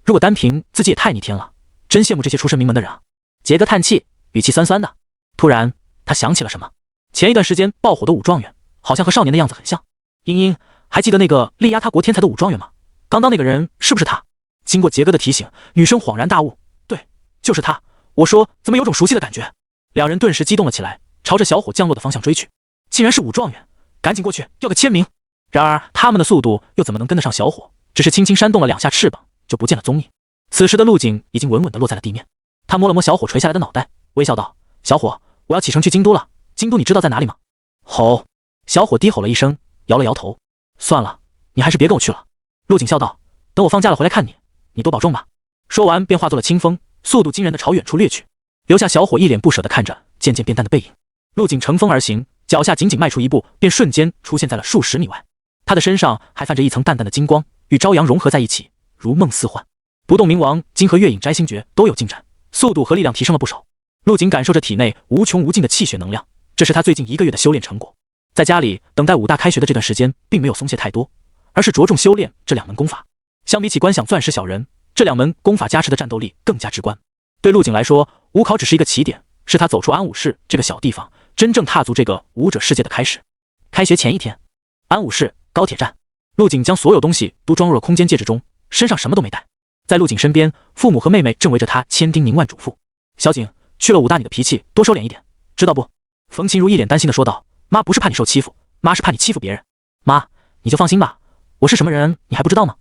如果单凭自己也太逆天了，真羡慕这些出身名门的人啊。杰哥叹气，语气酸酸的。突然他想起了什么，前一段时间爆火的武状元好像和少年的样子很像。茵茵，还记得那个力压他国天才的武状元吗？刚刚那个人是不是他？经过杰哥的提醒，女生恍然大悟，对，就是他。我说怎么有种熟悉的感觉？两人顿时激动了起来，朝着小伙降落的方向追去。竟然是武状元，赶紧过去要个签名。然而他们的速度又怎么能跟得上小伙？只是轻轻扇动了2下翅膀，就不见了踪影。此时的陆景已经稳稳地落在了地面，他摸了摸小伙垂下来的脑袋，微笑道：“小伙，我要启程去京都了。京都你知道在哪里吗？”吼！小伙低吼了一声，摇了摇头：“算了，你还是别跟我去了。”陆景笑道：“等我放假了回来看你，你多保重吧。”说完便化作了清风，速度惊人地朝远处掠去，留下小伙一脸不舍地看着渐渐变淡的背影。陆景乘风而行，脚下仅仅迈出一步，便瞬间出现在了数十米外。他的身上还泛着一层淡淡的金光，与朝阳融合在一起，如梦似幻。不动明王金和月影摘星诀都有进展，速度和力量提升了不少。陆景感受着体内无穷无尽的气血能量，这是他最近1个月的修炼成果。在家里等待武大开学的这段时间，并没有松懈太多，而是着重修炼这2门功法。相比起观想钻石小人，这2门功法加持的战斗力更加直观。对陆景来说，武考只是一个起点，是他走出安武市这个小地方，真正踏足这个武者世界的开始。开学前一天，安武市高铁站，陆景将所有东西都装入了空间戒指中，身上什么都没带。在陆景身边，父母和妹妹正围着他千叮咛万嘱咐：“小景，去了武大你的脾气多收敛一点，知道不？”冯琴如一脸担心地说道：“妈不是怕你受欺负，妈是怕你欺负别人。”妈，你就放心吧，我是什么人你还不知道吗？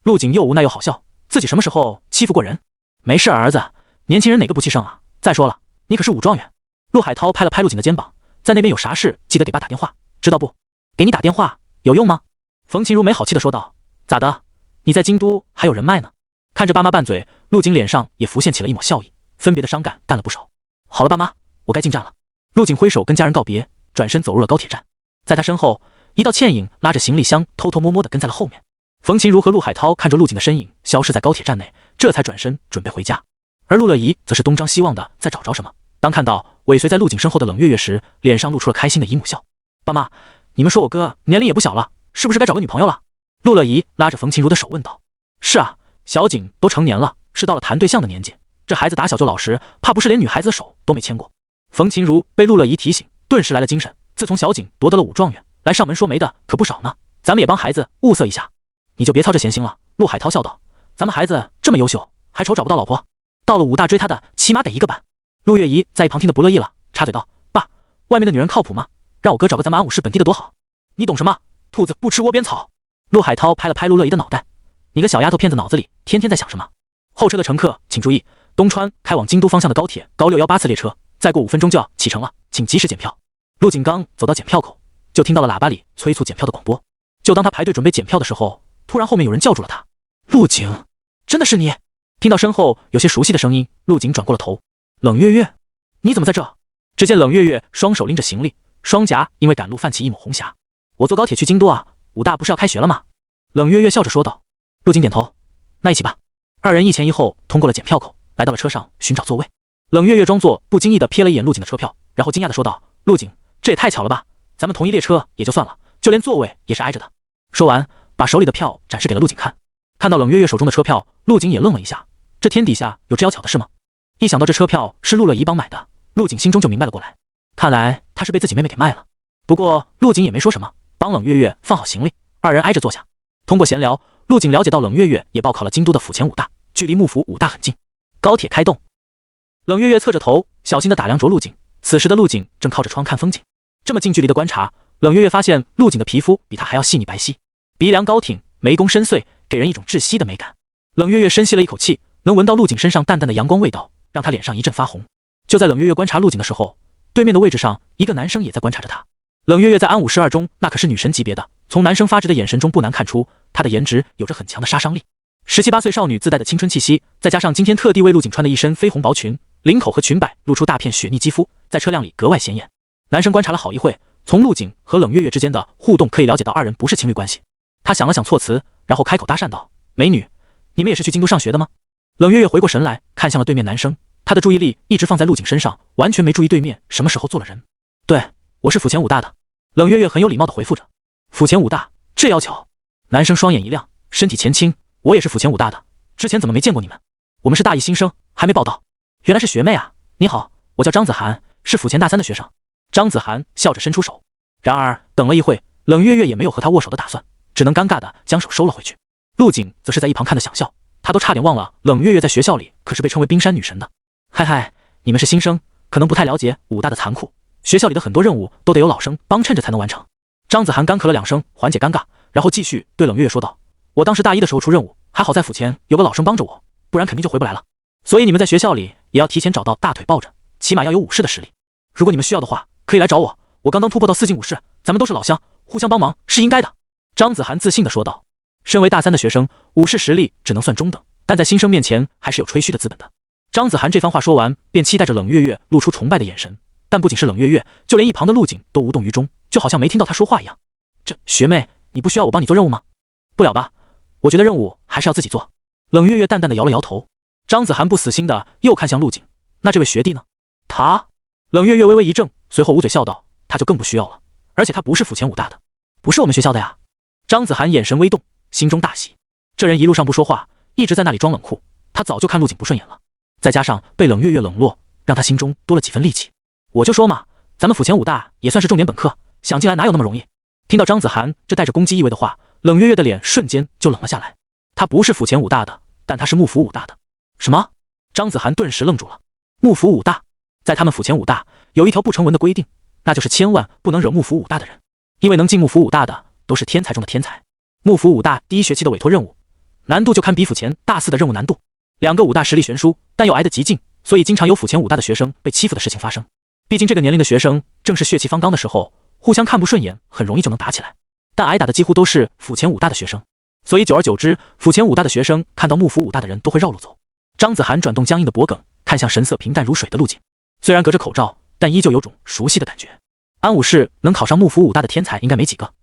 陆景又无奈又好笑，自己什么时候欺负过人？没事儿子，年轻人哪个不气盛啊？再说了，你可是武状元。陆海涛拍了拍陆景的肩膀，在那边有啥事记得给爸打电话，知道不？给你打电话有用吗？冯琴如没好气地说道。咋的？你在京都还有人脉呢？看着爸妈拌嘴，陆景脸上也浮现起了一抹笑意，分别的伤感淡了不少。好了，爸妈，我该进站了。陆景挥手跟家人告别，转身走入了高铁站。在他身后，一道倩影拉着行李箱，偷偷摸摸地跟在了后面。冯琴如和陆海涛看着陆景的身影消失在高铁站内，这才转身准备回家。而陆乐怡则是东张西望的在找着什么。当看到尾随在陆景身后的冷月月时，脸上露出了开心的姨母笑。爸妈，你们说我哥年龄也不小了，是不是该找个女朋友了？陆乐怡拉着冯琴如的手问道。是啊，小景都成年了，是到了谈对象的年纪。这孩子打小就老实，怕不是连女孩子的手都没牵过。冯琴如被陆乐怡提醒，顿时来了精神。自从小景夺得了武状元，来上门说媒的可不少呢，咱们也帮孩子物色一下。你就别操这闲心了，陆海涛笑道。咱们孩子这么优秀，还愁找不到老婆？到了武大追他的，起码得一个吧。陆月怡在一旁听得不乐意了，插嘴道：爸，外面的女人靠谱吗？让我哥找个咱们安武市本地的多好。你懂什么？兔子不吃窝边草。陆海涛拍了拍陆乐怡的脑袋，你个小丫头片子脑子里天天在想什么？后车的乘客请注意，东川开往京都方向的高铁高618次列车再过5分钟就要启程了，请及时检票。陆景刚走到检票口，就听到了喇叭里催促检票的广播。就当他排队准备检票的时候，突然后面有人叫住了他。陆景，真的是你？听到身后有些熟悉的声音，陆景转过了头。冷月月，你怎么在这？只见冷月月双手拎着行李，双颊因为赶路泛起一抹红霞。我坐高铁去京都啊，武大不是要开学了吗？冷月月笑着说道。陆景点头，那一起吧。二人一前一后通过了检票口，来到了车上寻找座位。冷月月装作不经意地瞥了一眼陆景的车票，然后惊讶地说道：陆景，这也太巧了吧，咱们同一列车也就算了，就连座位也是挨着的。说完把手里的票展示给了陆景看。看到冷月月手中的车票，陆景也愣了一下，这天底下有这要巧的事吗？一想到这车票是陆乐怡帮买的，陆景心中就明白了过来，看来他是被自己妹妹给卖了。不过陆景也没说什么，帮冷月月放好行李，二人挨着坐下。通过闲聊，陆景了解到冷月月也报考了京都的府前武大，距离幕府武大很近。高铁开动，冷月月侧着头小心地打量着陆景。此时的陆景正靠着窗看风景，这么近距离的观察，冷月月发现陆景的皮肤比他还要细腻白皙，鼻梁高挺，眉弓深邃，给人一种窒息的美感。冷月月深吸了一口气，能闻到陆景身上淡淡的阳光味道，让他脸上一阵发红。就在冷月月观察陆景的时候，对面的位置上一个男生也在观察着他。冷月月在安武士二中那可是女神级别的，从男生发直的眼神中不难看出，她的颜值有着很强的杀伤力。17、18岁少女自带的青春气息，再加上今天特地为陆景穿的一身绯红薄裙，领口和裙摆露出大片雪腻肌肤，在车辆里格外显眼。男生观察了好一会，从陆景和冷月月之间的互动可以了解到二人不是情侣关系。他想了想措辞，然后开口搭讪道：美女，你们也是去京都上学的吗？冷月月回过神来，看向了对面男生，他的注意力一直放在陆景身上，完全没注意对面什么时候做了人。对，我是府前武大的。冷月月很有礼貌地回复着。府前武大，这要巧。男生双眼一亮，身体前倾，我也是府前武大的，之前怎么没见过你们？我们是大一新生，还没报到。原来是学妹啊，你好，我叫张子涵，是府前大3的学生。张子涵笑着伸出手，然而等了一会，冷月月也没有和他握手的打算，只能尴尬地将手收了回去。陆景则是在一旁看得想笑，他都差点忘了冷月月在学校里可是被称为冰山女神的。嗨嗨，你们是新生，可能不太了解武大的残酷，学校里的很多任务都得有老生帮衬着才能完成。张子涵干咳了2声，缓解尴尬，然后继续对冷月月说道：我当时大一的时候出任务，还好在府前有个老生帮着我，不然肯定就回不来了。所以你们在学校里也要提前找到大腿抱着，起码要有武士的实力。如果你们需要的话，可以来找我，我刚刚突破到4进武士，咱们都是老乡，互相帮忙是应该的。张子涵自信地说道。身为大3的学生，武士实力只能算中等，但在新生面前还是有吹嘘的资本的。张子涵这番话说完，便期待着冷月月露出崇拜的眼神，但不仅是冷月月，就连一旁的陆景都无动于衷，就好像没听到他说话一样。这学妹，你不需要我帮你做任务吗？不了吧，我觉得任务还是要自己做。冷月月淡淡的摇了摇头。张子涵不死心的又看向陆景，那这位学弟呢？他？冷月月微微一怔，随后捂嘴笑道：他就更不需要了，而且他不是府前武大的，不是我们学校的呀。张子涵眼神微动，心中大喜，这人一路上不说话，一直在那里装冷酷，他早就看陆景不顺眼了，再加上被冷月月冷落，让他心中多了几分戾气。我就说嘛，咱们府前武大也算是重点本科，想进来哪有那么容易。听到张子涵这带着攻击意味的话，冷月月的脸瞬间就冷了下来。他不是府前武大的，但他是幕府武大的。什么？张子涵顿时愣住了。幕府武大，在他们府前武大有一条不成文的规定，那就是千万不能惹幕府武大的人，因为能进幕府武大的都是天才中的天才。幕府武大第一学期的委托任务，难度就堪比府前大4的任务难度。2个武大实力悬殊，但又挨得极近，所以经常有府前武大的学生被欺负的事情发生。毕竟这个年龄的学生正是血气方刚的时候，互相看不顺眼，很容易就能打起来。但挨打的几乎都是府前武大的学生，所以久而久之，府前武大的学生看到幕府武大的人都会绕路走。张子涵转动僵硬的脖颈，看向神色平淡如水的陆景，虽然隔着口罩，但依旧有种熟悉的感觉。安武士能考上幕府武大的天才应该没几个，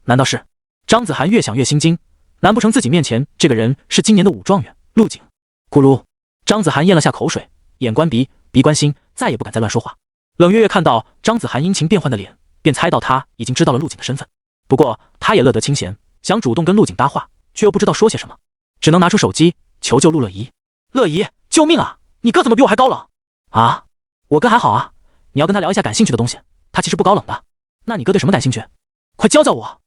难道是？张子涵越想越心惊，难不成自己面前这个人是今年的武状元陆景？咕噜，张子涵咽了下口水，眼观鼻，鼻观心，再也不敢再乱说话。冷月月看到张子涵阴晴变幻的脸，便猜到他已经知道了陆景的身份。不过他也乐得清闲，想主动跟陆景搭话，却又不知道说些什么，只能拿出手机求救陆乐怡。乐怡，救命啊！你哥怎么比我还高冷啊？我哥还好啊，你要跟他聊一下感兴趣的东西，他其实不高冷的。那你哥对什么感兴趣？快教教我。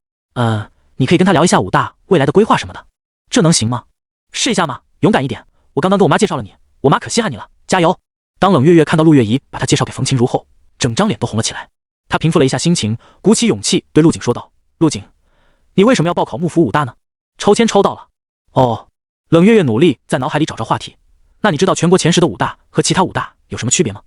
你可以跟他聊一下武大未来的规划什么的，这能行吗？试一下嘛，勇敢一点。我刚刚跟我妈介绍了你，我妈可稀罕你了，加油！当冷月月看到陆月怡把她介绍给冯琴如后，整张脸都红了起来。她平复了一下心情，鼓起勇气对陆景说道：“陆景，你为什么要报考幕府武大呢？抽签抽到了。”哦，冷月月努力在脑海里找着话题。那你知道全国前10的武大和其他武大有什么区别吗？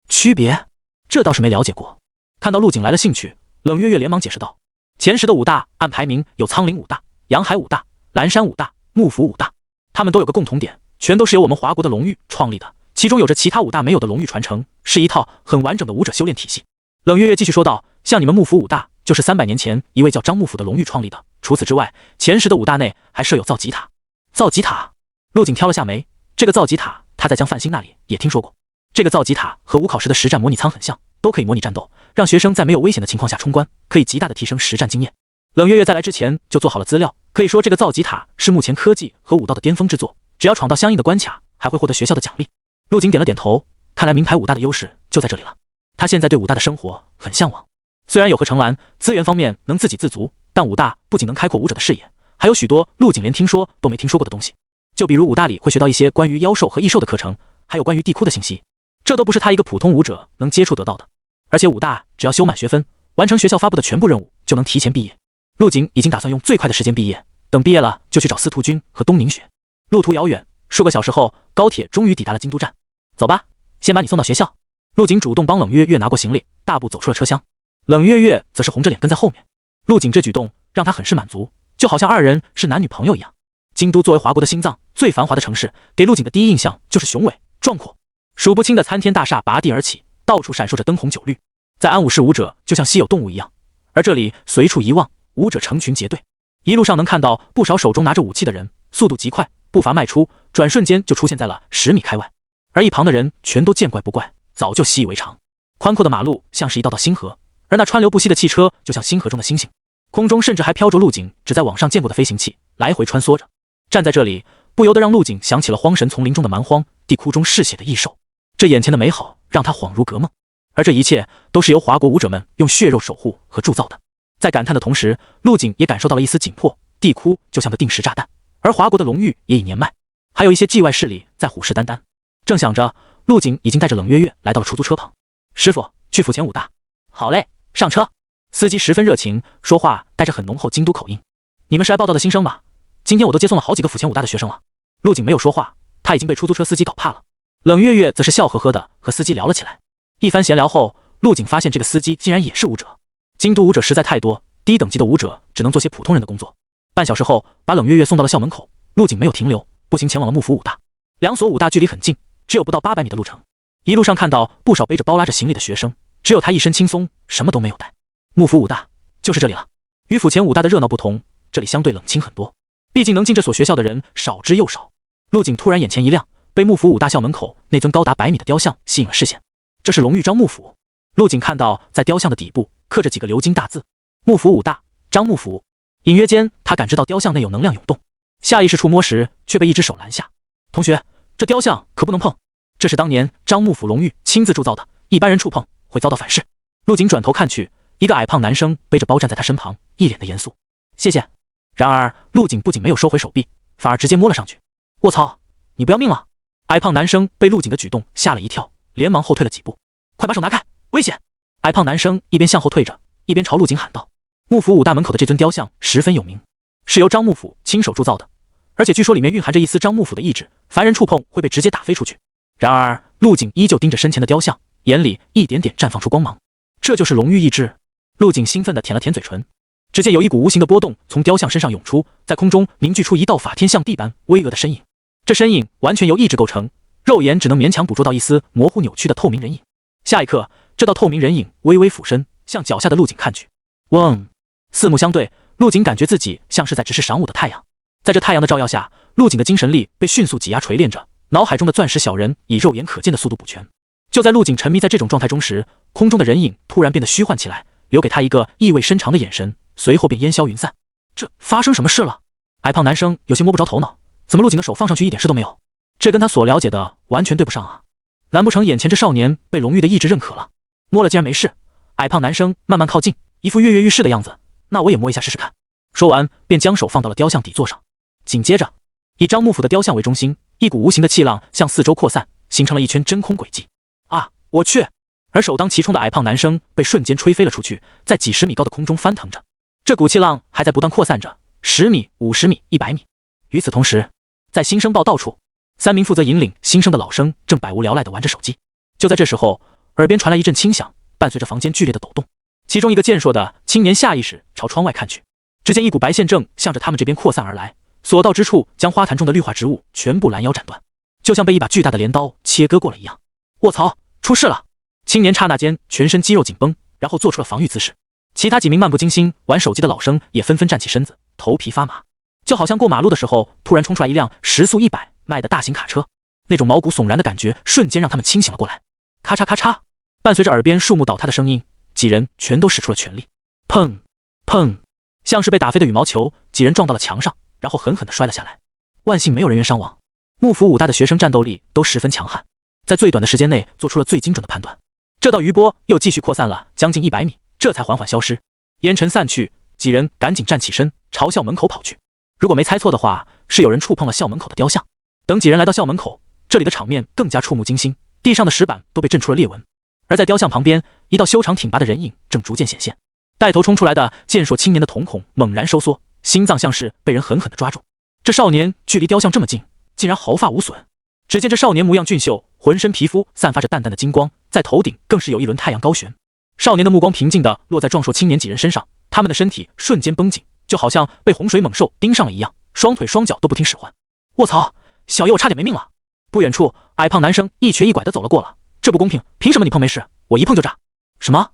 区别？这倒是没了解过。看到陆景来了兴趣，冷月月连忙解释道：“前10的武大按排名有苍岭武大、阳海武大、蓝山武大、幕府武大，他们都有个共同点，全都是由我们华国的龙玉创立的，其中有着其他武大没有的龙玉传承，是一套很完整的武者修炼体系。”冷月月继续说道：“像你们幕府武大，就是300年前一位叫张幕府的龙玉创立的。除此之外，前10的武大内还设有造极塔。”造极塔？陆景挑了下眉，这个造极塔他在江范兴那里也听说过。这个造极塔和武考时的实战模拟舱很像，都可以模拟战斗，让学生在没有危险的情况下冲关，可以极大的提升实战经验。冷月月在来之前就做好了资料，可以说这个造极塔是目前科技和武道的巅峰之作，只要闯到相应的关卡，还会获得学校的奖励。陆景点了点头，看来名牌武大的优势就在这里了。他现在对武大的生活很向往，虽然有何成兰资源方面能自给自足，但武大不仅能开阔武者的视野，还有许多陆景连听说都没听说过的东西。就比如武大里会学到一些关于妖兽和异兽的课程，还有关于地窟的信息，这都不是他一个普通武者能接触得到的。而且武大只要修满学分，完成学校发布的全部任务，就能提前毕业。陆景已经打算用最快的时间毕业，等毕业了就去找司徒君和东宁学。路途遥远，数个小时后，高铁终于抵达了京都站。走吧，先把你送到学校。陆景主动帮冷月月拿过行李，大步走出了车厢。冷月月则是红着脸跟在后面。陆景这举动让他很是满足，就好像2人是男女朋友一样。京都作为华国的心脏，最繁华的城市，给陆景的第一印象就是雄伟壮阔，数不清的参天大厦拔地而起，到处闪烁着灯红酒绿。在安武士，武者就像稀有动物一样，而这里随处一望，武者成群结队。一路上能看到不少手中拿着武器的人，速度极快，步伐迈出，转瞬间就出现在了10米开外。而一旁的人全都见怪不怪，早就习以为常。宽阔的马路像是一道道星河，而那川流不息的汽车就像星河中的星星。空中甚至还飘着陆景只在网上见过的飞行器，来回穿梭着。站在这里，不由得让陆景想起了荒神丛林中的蛮荒，地窟中嗜血的异兽。这眼前的美好让他恍如隔梦，而这一切都是由华国武者们用血肉守护和铸造的。在感叹的同时，陆景也感受到了一丝紧迫。地窟就像个定时炸弹，而华国的龙玉也已年迈，还有一些畿外势力在虎视眈眈。正想着，陆景已经带着冷月月来到了出租车旁。师傅，去府前武大。好嘞，上车。司机十分热情，说话带着很浓厚京都口音。你们是来报道的新生吧？今天我都接送了好几个府前武大的学生了。陆景没有说话，他已经被出租车司机搞怕了。冷月月则是笑呵呵的和司机聊了起来。一番闲聊后，陆景发现这个司机竟然也是武者。京都武者实在太多，低等级的武者只能做些普通人的工作。半小时后，把冷月月送到了校门口，陆景没有停留，步行前往了幕府武大。2所武大距离很近，只有不到800米的路程。一路上看到不少背着包拉着行李的学生，只有他一身轻松，什么都没有带。幕府武大就是这里了。与府前武大的热闹不同，这里相对冷清很多，毕竟能进这所学校的人少之又少。陆景突然眼前一亮，被幕府武大校门口那尊高达100米的雕像吸引了视线。这是龙玉张幕府。陆景看到在雕像的底部刻着几个鎏金大字：幕府武大张幕府。隐约间他感知到雕像内有能量涌动，下意识触摸时却被一只手拦下。同学，这雕像可不能碰，这是当年张幕府龙玉亲自铸造的，一般人触碰会遭到反噬。陆景转头看去，一个矮胖男生背着包站在他身旁，一脸的严肃。谢谢。然而陆景不仅没有收回手臂，反而直接摸了上去。卧槽，你不要命了！矮胖男生被陆景的举动吓了一跳，连忙后退了几步。快把手拿开，危险！矮胖男生一边向后退着，一边朝陆景喊道。幕府五大门口的这尊雕像十分有名，是由张幕府亲手铸造的，而且据说里面蕴含着一丝张幕府的意志，凡人触碰会被直接打飞出去。然而陆景依旧盯着身前的雕像，眼里一点点绽放出光芒。这就是龙域意志。陆景兴奋地舔了舔嘴唇，只见有一股无形的波动从雕像身上涌出，在空中凝聚出一道法天象地般巍峨的身影。这身影完全由意志构成，肉眼只能勉强捕捉到一丝模糊扭曲的透明人影。下一刻，这道透明人影微微俯身，向脚下的陆景看去。嗡！四目相对，陆景感觉自己像是在直视晌午的太阳。在这太阳的照耀下，陆景的精神力被迅速挤压锤炼着，脑海中的钻石小人以肉眼可见的速度补全。就在陆景沉迷在这种状态中时，空中的人影突然变得虚幻起来，留给他一个意味深长的眼神，随后便烟消云散。这发生什么事了？矮胖男生有些摸不着头脑，怎么陆景的手放上去一点事都没有？这跟他所了解的完全对不上啊！难不成眼前这少年被龙玉的意志认可了？摸了竟然没事。矮胖男生慢慢靠近，一副跃跃欲试的样子。那我也摸一下试试看。说完便将手放到了雕像底座上。紧接着，以张幕府的雕像为中心，一股无形的气浪向四周扩散，形成了一圈真空轨迹。啊！我去！而首当其冲的矮胖男生被瞬间吹飞了出去，在几十米高的空中翻腾着。这股气浪还在不断扩散着，10米、50米、100米。与此同时，在新生报道处，3名负责引领新生的老生正百无聊赖地玩着手机。就在这时候，耳边传来一阵轻响，伴随着房间剧烈的抖动。其中一个健硕的青年下意识朝窗外看去，只见一股白线正向着他们这边扩散而来，所到之处将花坛中的绿化植物全部拦腰斩断，就像被一把巨大的镰刀切割过了一样。卧槽，出事了！青年刹那间全身肌肉紧绷，然后做出了防御姿势。其他几名漫不经心玩手机的老生也纷纷站起身子，头皮发麻，就好像过马路的时候突然冲出来一辆时速100迈的大型卡车，那种毛骨悚然的感觉瞬间让他们清醒了过来。咔嚓咔嚓，伴随着耳边树木倒塌的声音，几人全都使出了全力。砰砰，像是被打飞的羽毛球，几人撞到了墙上，然后狠狠地摔了下来。万幸没有人员伤亡。幕府五大的学生战斗力都十分强悍，在最短的时间内做出了最精准的判断。这道余波又继续扩散了将近100米，这才缓缓消失。烟尘散去，几人赶紧站起身，朝校门口跑去。如果没猜错的话，是有人触碰了校门口的雕像。等几人来到校门口，这里的场面更加触目惊心，地上的石板都被震出了裂纹。而在雕像旁边，一道修长挺拔的人影正逐渐显现。带头冲出来的健硕青年的瞳孔猛然收缩，心脏像是被人狠狠地抓住。这少年距离雕像这么近，竟然毫发无损。只见这少年模样俊秀，浑身皮肤散发着淡淡的金光，在头顶更是有一轮太阳高悬。少年的目光平静地落在壮硕青年几人身上，他们的身体瞬间绷紧，就好像被洪水猛兽盯上了一样，双腿双脚都不听使唤。卧槽，小爷我差点没命了！不远处，矮胖男生一瘸一拐地走了过来。这不公平，凭什么你碰没事，我一碰就炸？什么？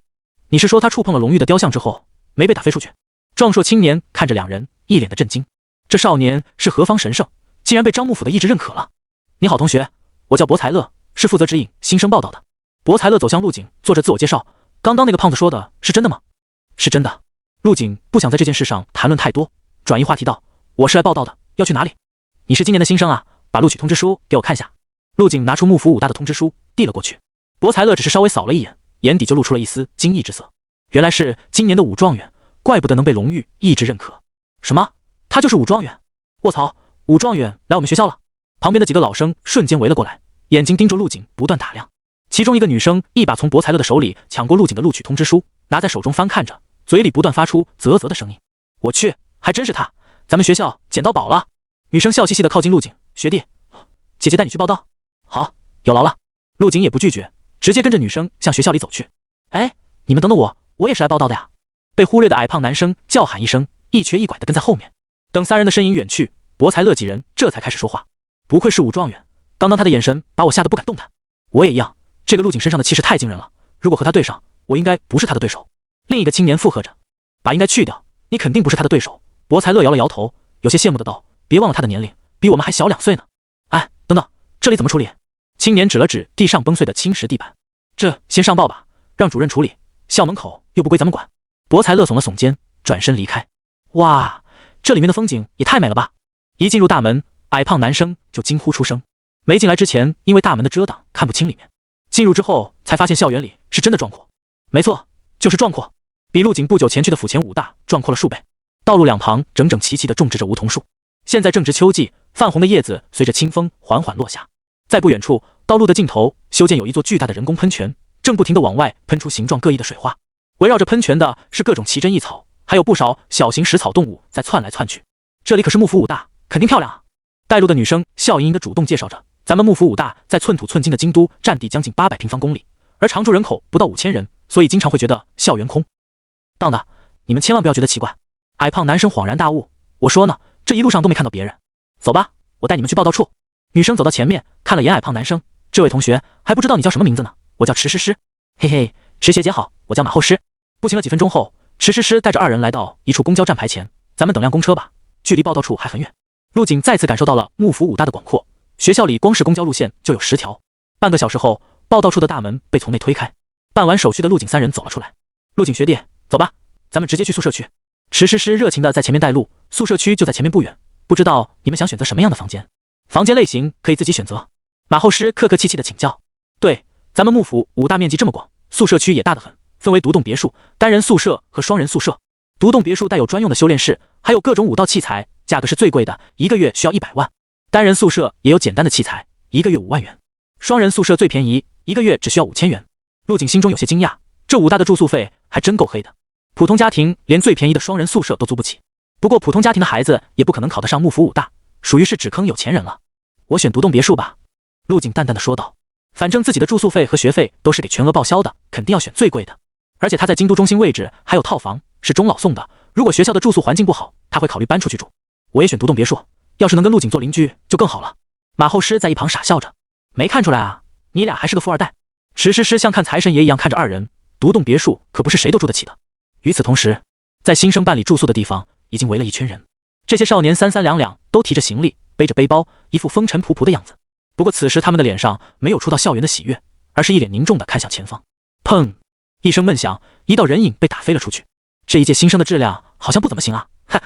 你是说他触碰了龙玉的雕像之后没被打飞出去？壮硕青年看着两人，一脸的震惊。这少年是何方神圣，竟然被张幕府的意志认可了？你好，同学，我叫博才乐，是负责指引新生报道的。博才乐走向陆景，做着自我介绍。刚刚那个胖子说的是真的吗？是真的。陆景不想在这件事上谈论太多，转移话题道：我是来报道的，要去哪里？你是今年的新生啊，把录取通知书给我看下。陆景拿出幕府五大的通知书递了过去。博才乐只是稍微扫了一眼，眼底就露出了一丝惊异之色。原来是今年的武状元，怪不得能被龙玉一直认可。什么？他就是武状元？卧槽，武状元来我们学校了！旁边的几个老生瞬间围了过来，眼睛盯着陆景不断打量。其中一个女生一把从博才乐的手里抢过陆景的录取通知书，拿在手中翻看着，嘴里不断发出啧啧的声音。我去，还真是他，咱们学校捡到宝了！女生笑嘻嘻的靠近陆景，学弟，姐姐带你去报道。好，有劳了。陆景也不拒绝，直接跟着女生向学校里走去。哎，你们等等我，我也是来报道的呀！被忽略的矮胖男生叫喊一声，一瘸一拐的跟在后面。等三人的身影远去，博才乐几人这才开始说话。不愧是武状元，刚刚他的眼神把我吓得不敢动弹。我也一样，这个陆景身上的气势太惊人了，如果和他对上，我应该不是他的对手。另一个青年附和着，把应该去掉，你肯定不是他的对手。博才乐摇了摇头，有些羡慕的道，别忘了他的年龄比我们还小2岁呢。哎，等等，这里怎么处理？青年指了指地上崩碎的青石地板，这先上报吧，让主任处理，校门口又不归咱们管。博才乐耸了耸肩，转身离开。哇，这里面的风景也太美了吧！一进入大门，矮胖男生就惊呼出声。没进来之前，因为大门的遮挡看不清里面，进入之后才发现校园里是真的壮阔。没错，就是壮阔，比陆景不久前去的府前武大壮阔了数倍。道路两旁整整齐齐地种植着梧桐树，现在正值秋季，泛红的叶子随着清风缓缓落下。在不远处，道路的尽头修建有一座巨大的人工喷泉，正不停地往外喷出形状各异的水花。围绕着喷泉的是各种奇珍异草，还有不少小型食草动物在窜来窜去。这里可是幕府武大，肯定漂亮啊！带路的女生笑盈盈的主动介绍着，咱们幕府武大在寸土寸金的京都，占地将近800平方公里，而常住人口不到5000人，所以经常会觉得校园空荡的。你们千万不要觉得奇怪。矮胖男生恍然大悟，我说呢，这一路上都没看到别人。走吧，我带你们去报道处。女生走到前面，看了眼矮胖男生，这位同学还不知道你叫什么名字呢？我叫池诗诗。嘿嘿，池学姐好，我叫马后师。步行了几分钟后，池诗诗带着2人来到一处公交站牌前，咱们等辆公车吧，距离报道处还很远。陆景再次感受到了幕府武大的广阔，学校里光是公交路线就有10条。半个小时后，报道处的大门被从内推开，办完手续的陆景3人走了出来。陆景学弟，走吧，咱们直接去宿舍区。池诗诗热情的在前面带路，宿舍区就在前面不远，不知道你们想选择什么样的房间？房间类型可以自己选择。马后师客客气气的请教。对，咱们幕府武大面积这么广，宿舍区也大得很，分为独栋别墅、单人宿舍和双人宿舍。独栋别墅带有专用的修炼室，还有各种武道器材，价格是最贵的，1个月需要100万。单人宿舍也有简单的器材，1个月5万元。双人宿舍最便宜，1个月只需要5000元。陆景心中有些惊讶，这武大的住宿费还真够黑的，普通家庭连最便宜的双人宿舍都租不起。不过普通家庭的孩子也不可能考得上幕府武大，属于是只坑有钱人了。我选独栋别墅吧，陆景淡淡的说道。反正自己的住宿费和学费都是给全额报销的，肯定要选最贵的。而且他在京都中心位置还有套房，是中老送的。如果学校的住宿环境不好，他会考虑搬出去住。我也选独栋别墅，要是能跟陆景做邻居就更好了。马后师在一旁傻笑着，没看出来啊，你俩还是个富二代。池诗诗像看财神爷一样看着2人，独栋别墅可不是谁都住得起的。与此同时，在新生办理住宿的地方已经围了一群人，这些少年三三两两都提着行李，背着背包，一副风尘仆仆的样子。不过此时他们的脸上没有初到校园的喜悦，而是一脸凝重地看向前方。砰！一声闷响，一道人影被打飞了出去。这一届新生的质量好像不怎么行啊！哈，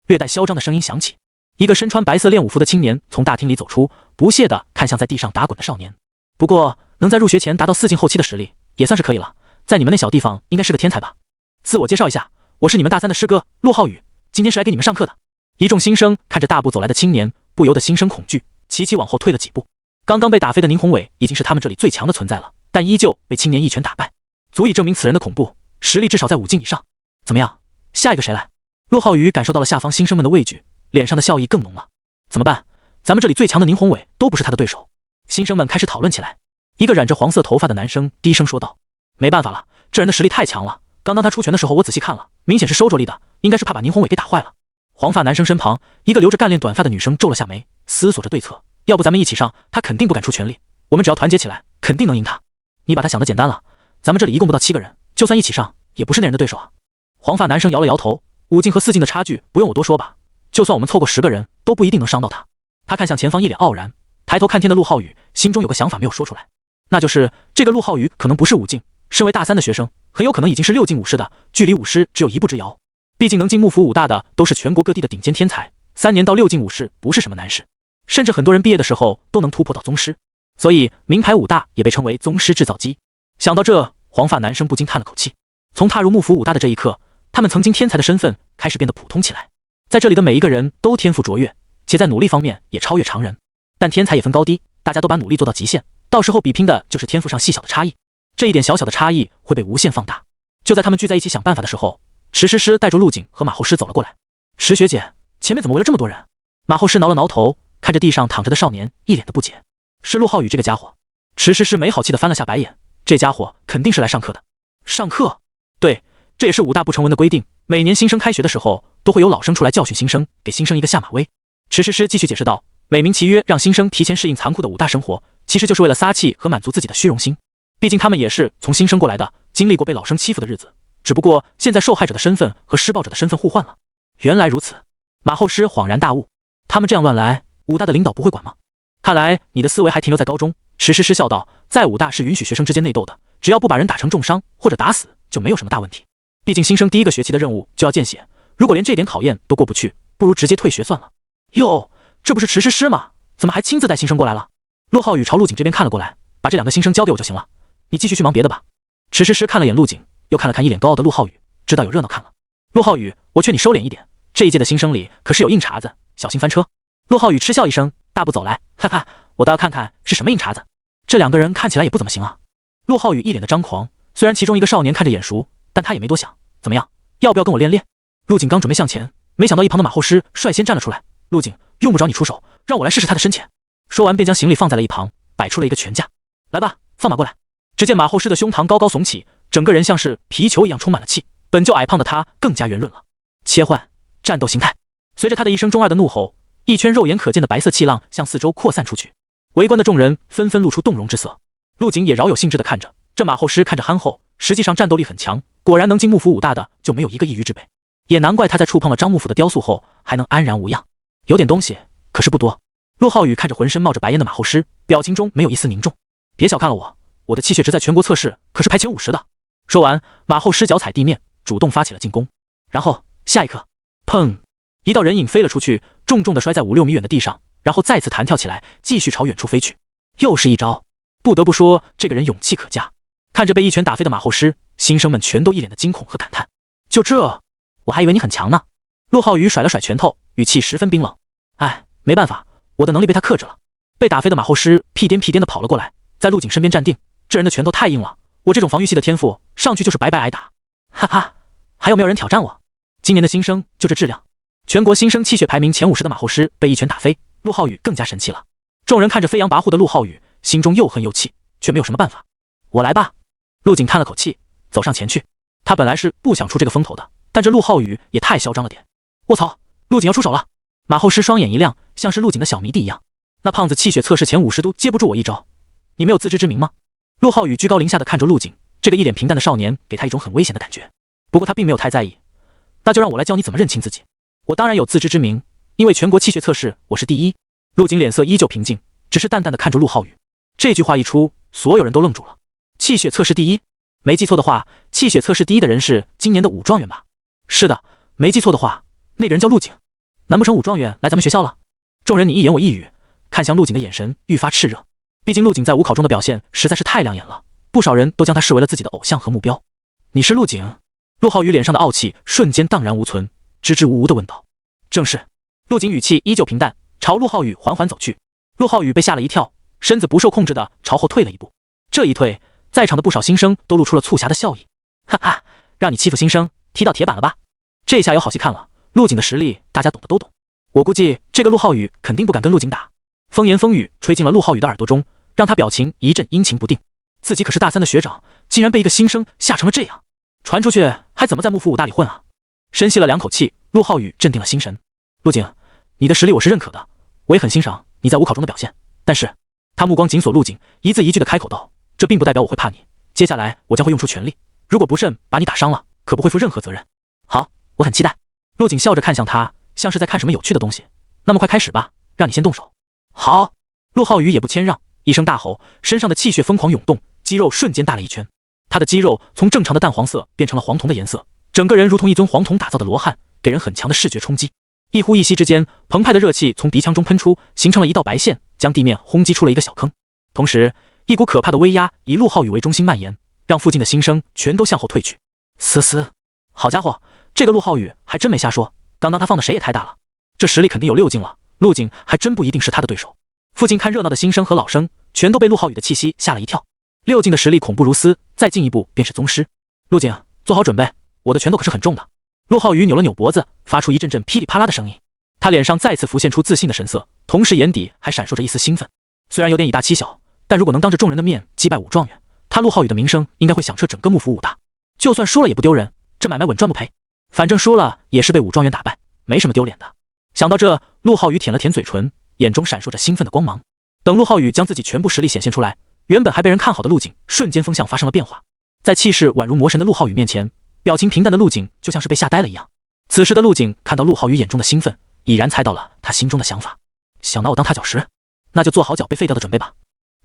略带嚣张的声音响起。一个身穿白色练武服的青年从大厅里走出，不屑地看向在地上打滚的少年。不过能在入学前达到4进后期的实力，也算是可以了。在你们那小地方应该是个天才吧？自我介绍一下，我是你们大3的师哥陆浩宇，今天是来给你们上课的。一众新生看着大步走来的青年，不由得心生恐惧，齐齐往后退了几步。刚刚被打飞的宁宏伟已经是他们这里最强的存在了，但依旧被青年一拳打败，足以证明此人的恐怖，实力至少在5进以上。怎么样，下一个谁来？陆浩宇感受到了下方新生们的畏惧，脸上的笑意更浓了。怎么办？咱们这里最强的宁宏伟都不是他的对手。新生们开始讨论起来。一个染着黄色头发的男生低声说道：没办法了，这人的实力太强了，刚刚他出拳的时候我仔细看了，明显是收着力的，应该是怕把宁宏伟给打坏了。黄发男生身旁一个留着干练短发的女生皱了下眉，思索着对策。要不咱们一起上，他肯定不敢出全力，我们只要团结起来，肯定能赢他。你把他想得简单了，咱们这里一共不到7个人，就算一起上，也不是那人的对手啊。黄发男生摇了摇头，5进和4进的差距不用我多说吧，就算我们凑够10个人，都不一定能伤到他。他看向前方，一脸傲然，抬头看天的陆浩宇心中有个想法没有说出来，那就是这个陆浩宇可能不是5进，身为大3的学生，很有可能已经是6进武师的，距离武师只有一步之遥。毕竟能进幕府武大的都是全国各地的顶尖天才，3年到6进武士不是什么难事，甚至很多人毕业的时候都能突破到宗师，所以名牌武大也被称为宗师制造机。想到这，黄发男生不禁叹了口气。从踏入幕府武大的这一刻，他们曾经天才的身份开始变得普通起来。在这里的每一个人都天赋卓越，且在努力方面也超越常人。但天才也分高低，大家都把努力做到极限，到时候比拼的就是天赋上细小的差异。这一点小小的差异会被无限放大。就在他们聚在一起想办法的时候，池诗诗带着陆景和马后师走了过来。石学姐，前面怎么围了这么多人？马后师挠了挠头，看着地上躺着的少年，一脸的不解。是陆浩宇这个家伙。池诗诗没好气的翻了下白眼，这家伙肯定是来上课的。上课？对，这也是武大不成文的规定，每年新生开学的时候，都会有老生出来教训新生，给新生一个下马威。池诗诗继续解释道，美名其曰让新生提前适应残酷的武大生活，其实就是为了撒气和满足自己的虚荣心。毕竟他们也是从新生过来的，经历过被老生欺负的日子，只不过现在受害者的身份和施暴者的身份互换了。原来如此，马后师恍然大悟，他们这样乱来，武大的领导不会管吗？看来你的思维还停留在高中。池诗诗笑道，在武大是允许学生之间内斗的，只要不把人打成重伤或者打死，就没有什么大问题。毕竟新生第1个学期的任务就要见血，如果连这点考验都过不去，不如直接退学算了。哟，这不是池诗诗吗？怎么还亲自带新生过来了？陆浩宇朝陆景这边看了过来，把这2个新生交给我就行了，你继续去忙别的吧。池诗诗看了眼陆景，又看了看一脸高傲的陆浩宇，知道有热闹看了。陆浩宇，我劝你收敛一点，这一届的新生里可是有硬茬子，小心翻车。陆浩宇嗤笑一声，大步走来，哈哈，我倒要看看是什么硬茬子。这2个人看起来也不怎么行啊。陆浩宇一脸的张狂，虽然其中一个少年看着眼熟，但他也没多想，怎么样，要不要跟我练练？陆景刚准备向前，没想到一旁的马后师率先站了出来。陆景，用不着你出手，让我来试试他的深浅。说完便将行李放在了一旁，摆出了一个拳架。来吧，放马过来。只见马后师的胸膛高高耸起，整个人像是皮球一样充满了气，本就矮胖的他更加圆润了。切换战斗形态，随着他的一声中二的怒吼，一圈肉眼可见的白色气浪向四周扩散出去，围观的众人纷纷露出动容之色。陆景也饶有兴致地看着，这马后师看着憨厚，实际上战斗力很强，果然能进幕府武大的就没有一个一隅之辈，也难怪他在触碰了张幕府的雕塑后还能安然无恙。有点东西，可是不多。陆浩宇看着浑身冒着白烟的马后师，表情中没有一丝凝重。别小看了我，我的气血值在全国测试可是排前50的。说完，马后师脚踩地面，主动发起了进攻。然后下一刻，砰！一道人影飞了出去，重重地摔在5、6米远的地上，然后再次弹跳起来，继续朝远处飞去。又是一招，不得不说，这个人勇气可嘉。看着被一拳打飞的马后师，新生们全都一脸的惊恐和感叹。就这，我还以为你很强呢。陆浩宇甩了甩拳头，语气十分冰冷。哎，没办法，我的能力被他克制了。被打飞的马后师屁颠屁颠地跑了过来，在陆景身边站定。这人的拳头太硬了，我这种防御系的天赋上去就是白白挨打。哈哈，还有没有人挑战我？今年的新生就这质量。全国新生气血排名前50的马后师被一拳打飞，陆浩宇更加神气了。众人看着飞扬跋扈的陆浩宇，心中又恨又气，却没有什么办法。我来吧。陆景叹了口气，走上前去。他本来是不想出这个风头的，但这陆浩宇也太嚣张了点。卧槽，陆景要出手了！马后师双眼一亮，像是陆景的小迷弟一样。那胖子气血测试前50都接不住我一招，你没有自知之明吗？陆浩宇居高临下的看着陆景，这个一脸平淡的少年给他一种很危险的感觉。不过他并没有太在意。那就让我来教你怎么认清自己。我当然有自知之明，因为全国气血测试我是第一。陆景脸色依旧平静，只是淡淡的看着陆浩宇。这句话一出，所有人都愣住了。气血测试第一？没记错的话，气血测试第一的人是今年的武状元吧？是的，没记错的话，那个人叫陆景。难不成武状元来咱们学校了？众人你一言我一语，看向陆景的眼神愈发炽热。毕竟陆景在武考中的表现实在是太亮眼了，不少人都将他视为了自己的偶像和目标。你是陆景？陆浩宇脸上的傲气瞬间荡然无存，支支吾吾地问道。正是。陆景语气依旧平淡，朝陆浩宇缓缓走去。陆浩宇被吓了一跳，身子不受控制地朝后退了一步。这一退，在场的不少新生都露出了促狭的笑意。哈哈，让你欺负新生，踢到铁板了吧？这下有好戏看了。陆景的实力大家懂的都懂，我估计这个陆浩宇肯定不敢跟陆景打。风言风语吹进了陆浩宇的耳朵中，让他表情一阵阴晴不定。自己可是大3的学长，竟然被一个新生吓成了这样，传出去还怎么在幕府武大里混啊？深吸了2口气，陆浩宇镇定了心神。陆景，你的实力我是认可的，我也很欣赏你在武考中的表现，但是他目光紧锁陆景，一字一句的开口道，这并不代表我会怕你，接下来我将会用出全力，如果不慎把你打伤了，可不会负任何责任。好，我很期待。陆景笑着看向他，像是在看什么有趣的东西。那么快开始吧，让你先动手。好。陆浩宇也不谦让，一声大吼，身上的气血疯狂涌动，肌肉瞬间大了一圈。他的肌肉从正常的淡黄色变成了黄铜的颜色，整个人如同一尊黄铜打造的罗汉，给人很强的视觉冲击。一呼一吸之间，澎湃的热气从鼻腔中喷出，形成了一道白线，将地面轰击出了一个小坑。同时，一股可怕的威压以陆浩宇为中心蔓延，让附近的新生全都向后退去。嘶嘶，好家伙，这个陆浩宇还真没瞎说，刚刚他放的谁也太大了，这实力肯定有6进了，陆景还真不一定是他的对手。附近看热闹的新生和老生全都被陆浩宇的气息吓了一跳，6进的实力恐怖如斯，再进一步便是宗师。陆景，做好准备，我的拳头可是很重的。陆浩宇扭了扭脖子，发出一阵阵噼里啪啦的声音。他脸上再次浮现出自信的神色，同时眼底还闪烁着一丝兴奋。虽然有点以大欺小，但如果能当着众人的面击败武状元，他陆浩宇的名声应该会响彻整个幕府武大。就算输了也不丢人，这买卖稳赚不赔。反正输了也是被武状元打败，没什么丢脸的。想到这，陆浩宇舔了舔嘴唇，眼中闪烁着兴奋的光芒。等陆浩宇将自己全部实力显现出来，原本还被人看好的陆景瞬间风向发生了变化。在气势宛如魔神的陆浩宇面前，表情平淡的陆景就像是被吓呆了一样。此时的陆景看到陆浩宇眼中的兴奋，已然猜到了他心中的想法，想拿我当踏脚石，那就做好脚被废掉的准备吧。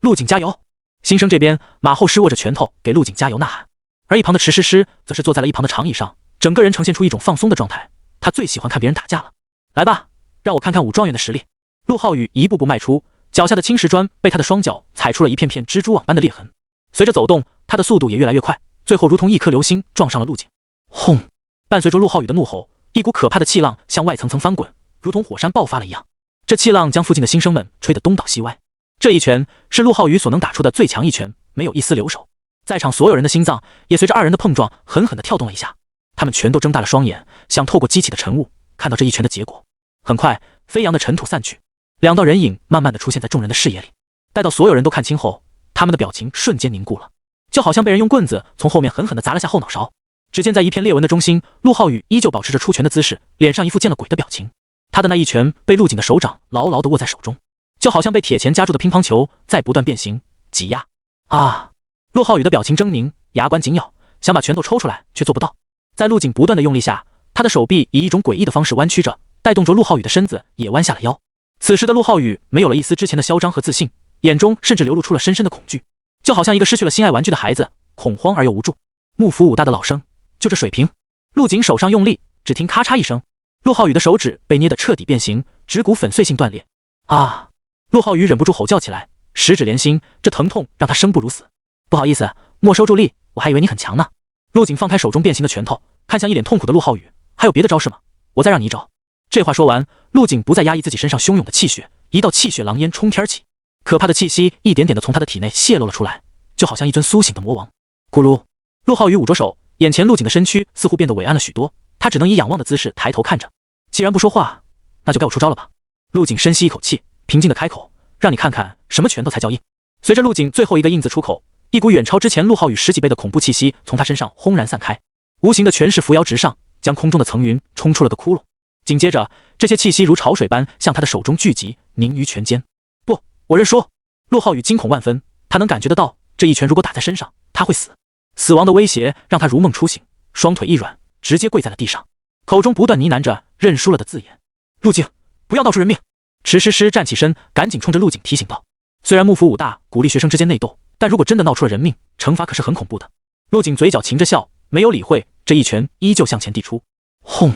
陆景加油！新生这边，马后师握着拳头给陆景加油呐喊，而一旁的池诗诗则是坐在了一旁的长椅上，整个人呈现出一种放松的状态。他最喜欢看别人打架了。来吧，让我看看武状元的实力。陆浩宇一步步迈出，脚下的青石砖被他的双脚踩出了一片片蜘蛛网般的裂痕。随着走动，他的速度也越来越快，最后如同一颗流星撞上了陆景。轰！伴随着陆浩宇的怒吼，一股可怕的气浪向外层层翻滚，如同火山爆发了一样。这气浪将附近的新生们吹得东倒西歪。这一拳是陆浩宇所能打出的最强一拳，没有一丝留手。在场所有人的心脏也随着二人的碰撞狠狠地跳动了一下。他们全都睁大了双眼，想透过激起的晨雾看到这一拳的结果。很快，飞扬的尘土散去，两道人影慢慢的出现在众人的视野里。待到所有人都看清后，他们的表情瞬间凝固了，就好像被人用棍子从后面狠狠地砸了下后脑勺。只见在一片裂纹的中心，陆浩宇依旧保持着出拳的姿势，脸上一副见了鬼的表情。他的那一拳被陆景的手掌牢牢地握在手中，就好像被铁钳夹住的乒乓球在不断变形挤压。啊！陆浩宇的表情狰狞，牙关紧咬，想把拳头抽出来，却做不到。在陆景不断的用力下，他的手臂以一种诡异的方式弯曲着，带动着陆浩宇的身子也弯下了腰。此时的陆浩宇没有了一丝之前的嚣张和自信，眼中甚至流露出了深深的恐惧，就好像一个失去了心爱玩具的孩子，恐慌而又无助。幕府武大的老生，就这水平。陆景手上用力，只听咔嚓一声，陆浩宇的手指被捏得彻底变形，指骨粉碎性断裂。啊！陆浩宇忍不住吼叫起来，十指连心，这疼痛让他生不如死。不好意思，没收住力，我还以为你很强呢。陆景放开手中变形的拳头，看向一脸痛苦的陆浩宇，还有别的招式吗？我再让你一招。这话说完，陆景不再压抑自己身上汹涌的气血，一道气血狼烟冲天起，可怕的气息一点点的从他的体内泄露了出来，就好像一尊苏醒的魔王。咕噜，陆浩宇捂着手，眼前陆景的身躯似乎变得伟岸了许多，他只能以仰望的姿势抬头看着。既然不说话，那就该我出招了吧。陆景深吸一口气，平静的开口，让你看看什么拳头才叫硬。随着陆景最后一个硬字出口，一股远超之前陆浩宇10几倍的恐怖气息从他身上轰然散开，无形的权势扶摇直上，将空中的层云冲出了个窟窿。紧接着，这些气息如潮水般向他的手中聚集，凝于拳间。不，我认输！陆浩宇惊恐万分，他能感觉得到，这一拳如果打在身上，他会死。死亡的威胁让他如梦初醒，双腿一软，直接跪在了地上，口中不断呢喃着认输了的字眼。陆景，不要闹出人命！池诗诗站起身，赶紧冲着陆景提醒道。虽然幕府武大鼓励学生之间内斗，但如果真的闹出了人命，惩罚可是很恐怖的。陆景嘴角噙着笑，没有理会，这一拳依旧向前递出。轰！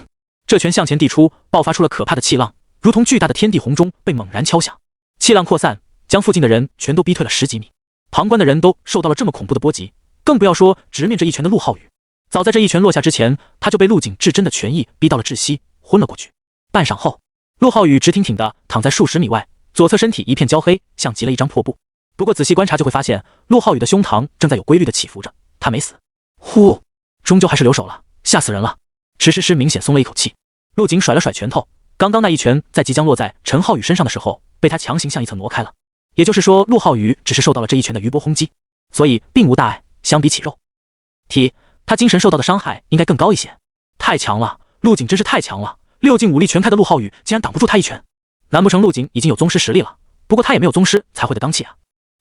这拳向前递出，爆发出了可怕的气浪，如同巨大的天地洪钟被猛然敲响。气浪扩散，将附近的人全都逼退了10几米。旁观的人都受到了这么恐怖的波及，更不要说直面这一拳的陆浩宇。早在这一拳落下之前，他就被陆景至真的拳意逼到了窒息，昏了过去。半晌后，陆浩宇直挺挺地躺在数十米外，左侧身体一片焦黑，像极了一张破布。不过仔细观察就会发现，陆浩宇的胸膛正在有规律地起伏着，他没死。呼，终究还是留手了，吓死人了。池诗诗明显松了一口气。陆景甩了甩拳头，刚刚那一拳在即将落在陈浩宇身上的时候，被他强行向一侧挪开了。也就是说，陆浩宇只是受到了这一拳的余波轰击，所以并无大碍。相比起肉体，他精神受到的伤害应该更高一些。太强了，陆景真是太强了！6进5力全开的陆浩宇竟然挡不住他一拳，难不成陆景已经有宗师实力了？不过他也没有宗师才会的刚气啊！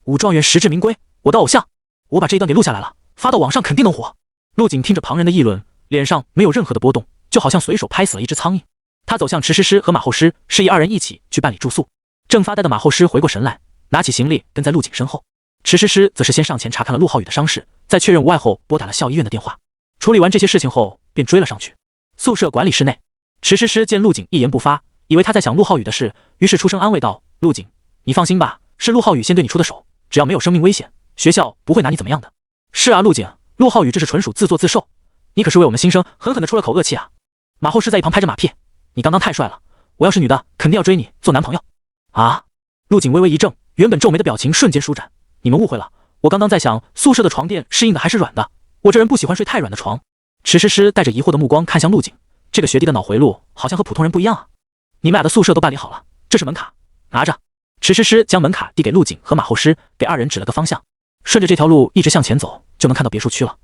武状元实至名归，我的偶像，我把这一段给录下来了，发到网上肯定能火。陆景听着旁人的议论，脸上没有任何的波动，就好像随手拍死了一只苍蝇。他走向池诗诗和马后师，示意2人一起去办理住宿。正发呆的马后师回过神来，拿起行李跟在陆景身后。池诗诗则是先上前查看了陆浩宇的伤势，在确认无碍后拨打了校医院的电话。处理完这些事情后，便追了上去。宿舍管理室内，池诗诗见陆景一言不发，以为他在想陆浩宇的事，于是出声安慰道：“陆景，你放心吧，是陆浩宇先对你出的手，只要没有生命危险，学校不会拿你怎么样的。”是啊，陆景，陆浩宇这是纯属自作自受，你可是为我们新生狠狠地出了口恶气啊！马后师在一旁拍着马屁：“你刚刚太帅了，我要是女的，肯定要追你做男朋友。”啊！陆景微微一怔，原本皱眉的表情瞬间舒展。你们误会了，我刚刚在想宿舍的床垫是硬的还是软的，我这人不喜欢睡太软的床。池诗诗带着疑惑的目光看向陆景，这个学弟的脑回路好像和普通人不一样啊。你们俩的宿舍都办理好了，这是门卡，拿着。池诗诗将门卡递给陆景和马后师，给2人指了个方向，顺着这条路一直向前走，就能看到别墅区了。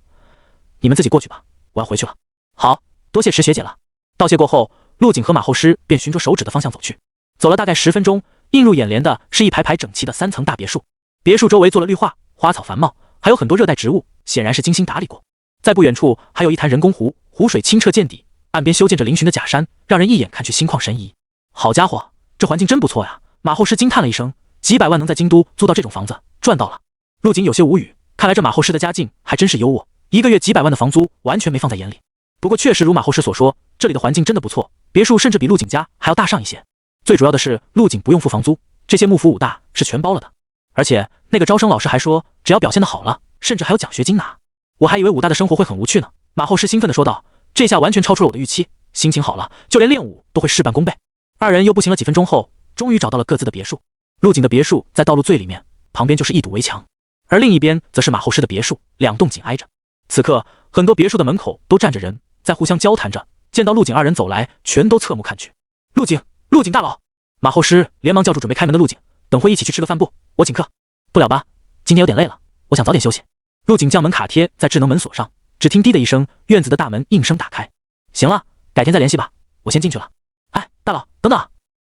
你们自己过去吧，我要回去了。好，多谢池学姐了。道谢过后，陆景和马后师便循着手指的方向走去。走了大概10分钟，映入眼帘的是一排排整齐的3层大别墅。别墅周围做了绿化，花草繁茂，还有很多热带植物，显然是精心打理过。在不远处还有一潭人工湖，湖水清澈见底，岸边修建着嶙峋的假山，让人一眼看去心旷神怡。好家伙，这环境真不错呀！马后师惊叹了一声，几百万能在京都租到这种房子，赚到了。陆景有些无语，看来这马后师的家境还真是优渥，一个月几百万的房租完全没放在眼里。不过确实如马后师所说，这里的环境真的不错，别墅甚至比陆景家还要大上一些。最主要的是，陆景不用付房租，这些幕府武大是全包了的。而且那个招生老师还说，只要表现得好了，甚至还有奖学金拿。我还以为武大的生活会很无趣呢。马后师兴奋地说道，这下完全超出了我的预期，心情好了，就连练武都会事半功倍。2人又步行了几分钟后，终于找到了各自的别墅。陆景的别墅在道路最里面，旁边就是一堵围墙，而另一边则是马后师的别墅，2栋紧挨着。此刻很多别墅的门口都站着人，在互相交谈着，见到陆景二人走来，全都侧目看去。陆景大佬！马后师连忙叫住准备开门的陆景，等会一起去吃个饭不？我请客。不了吧，今天有点累了，我想早点休息。陆景将门卡贴在智能门锁上，只听滴的一声，院子的大门应声打开。行了，改天再联系吧，我先进去了。哎，大佬，等等！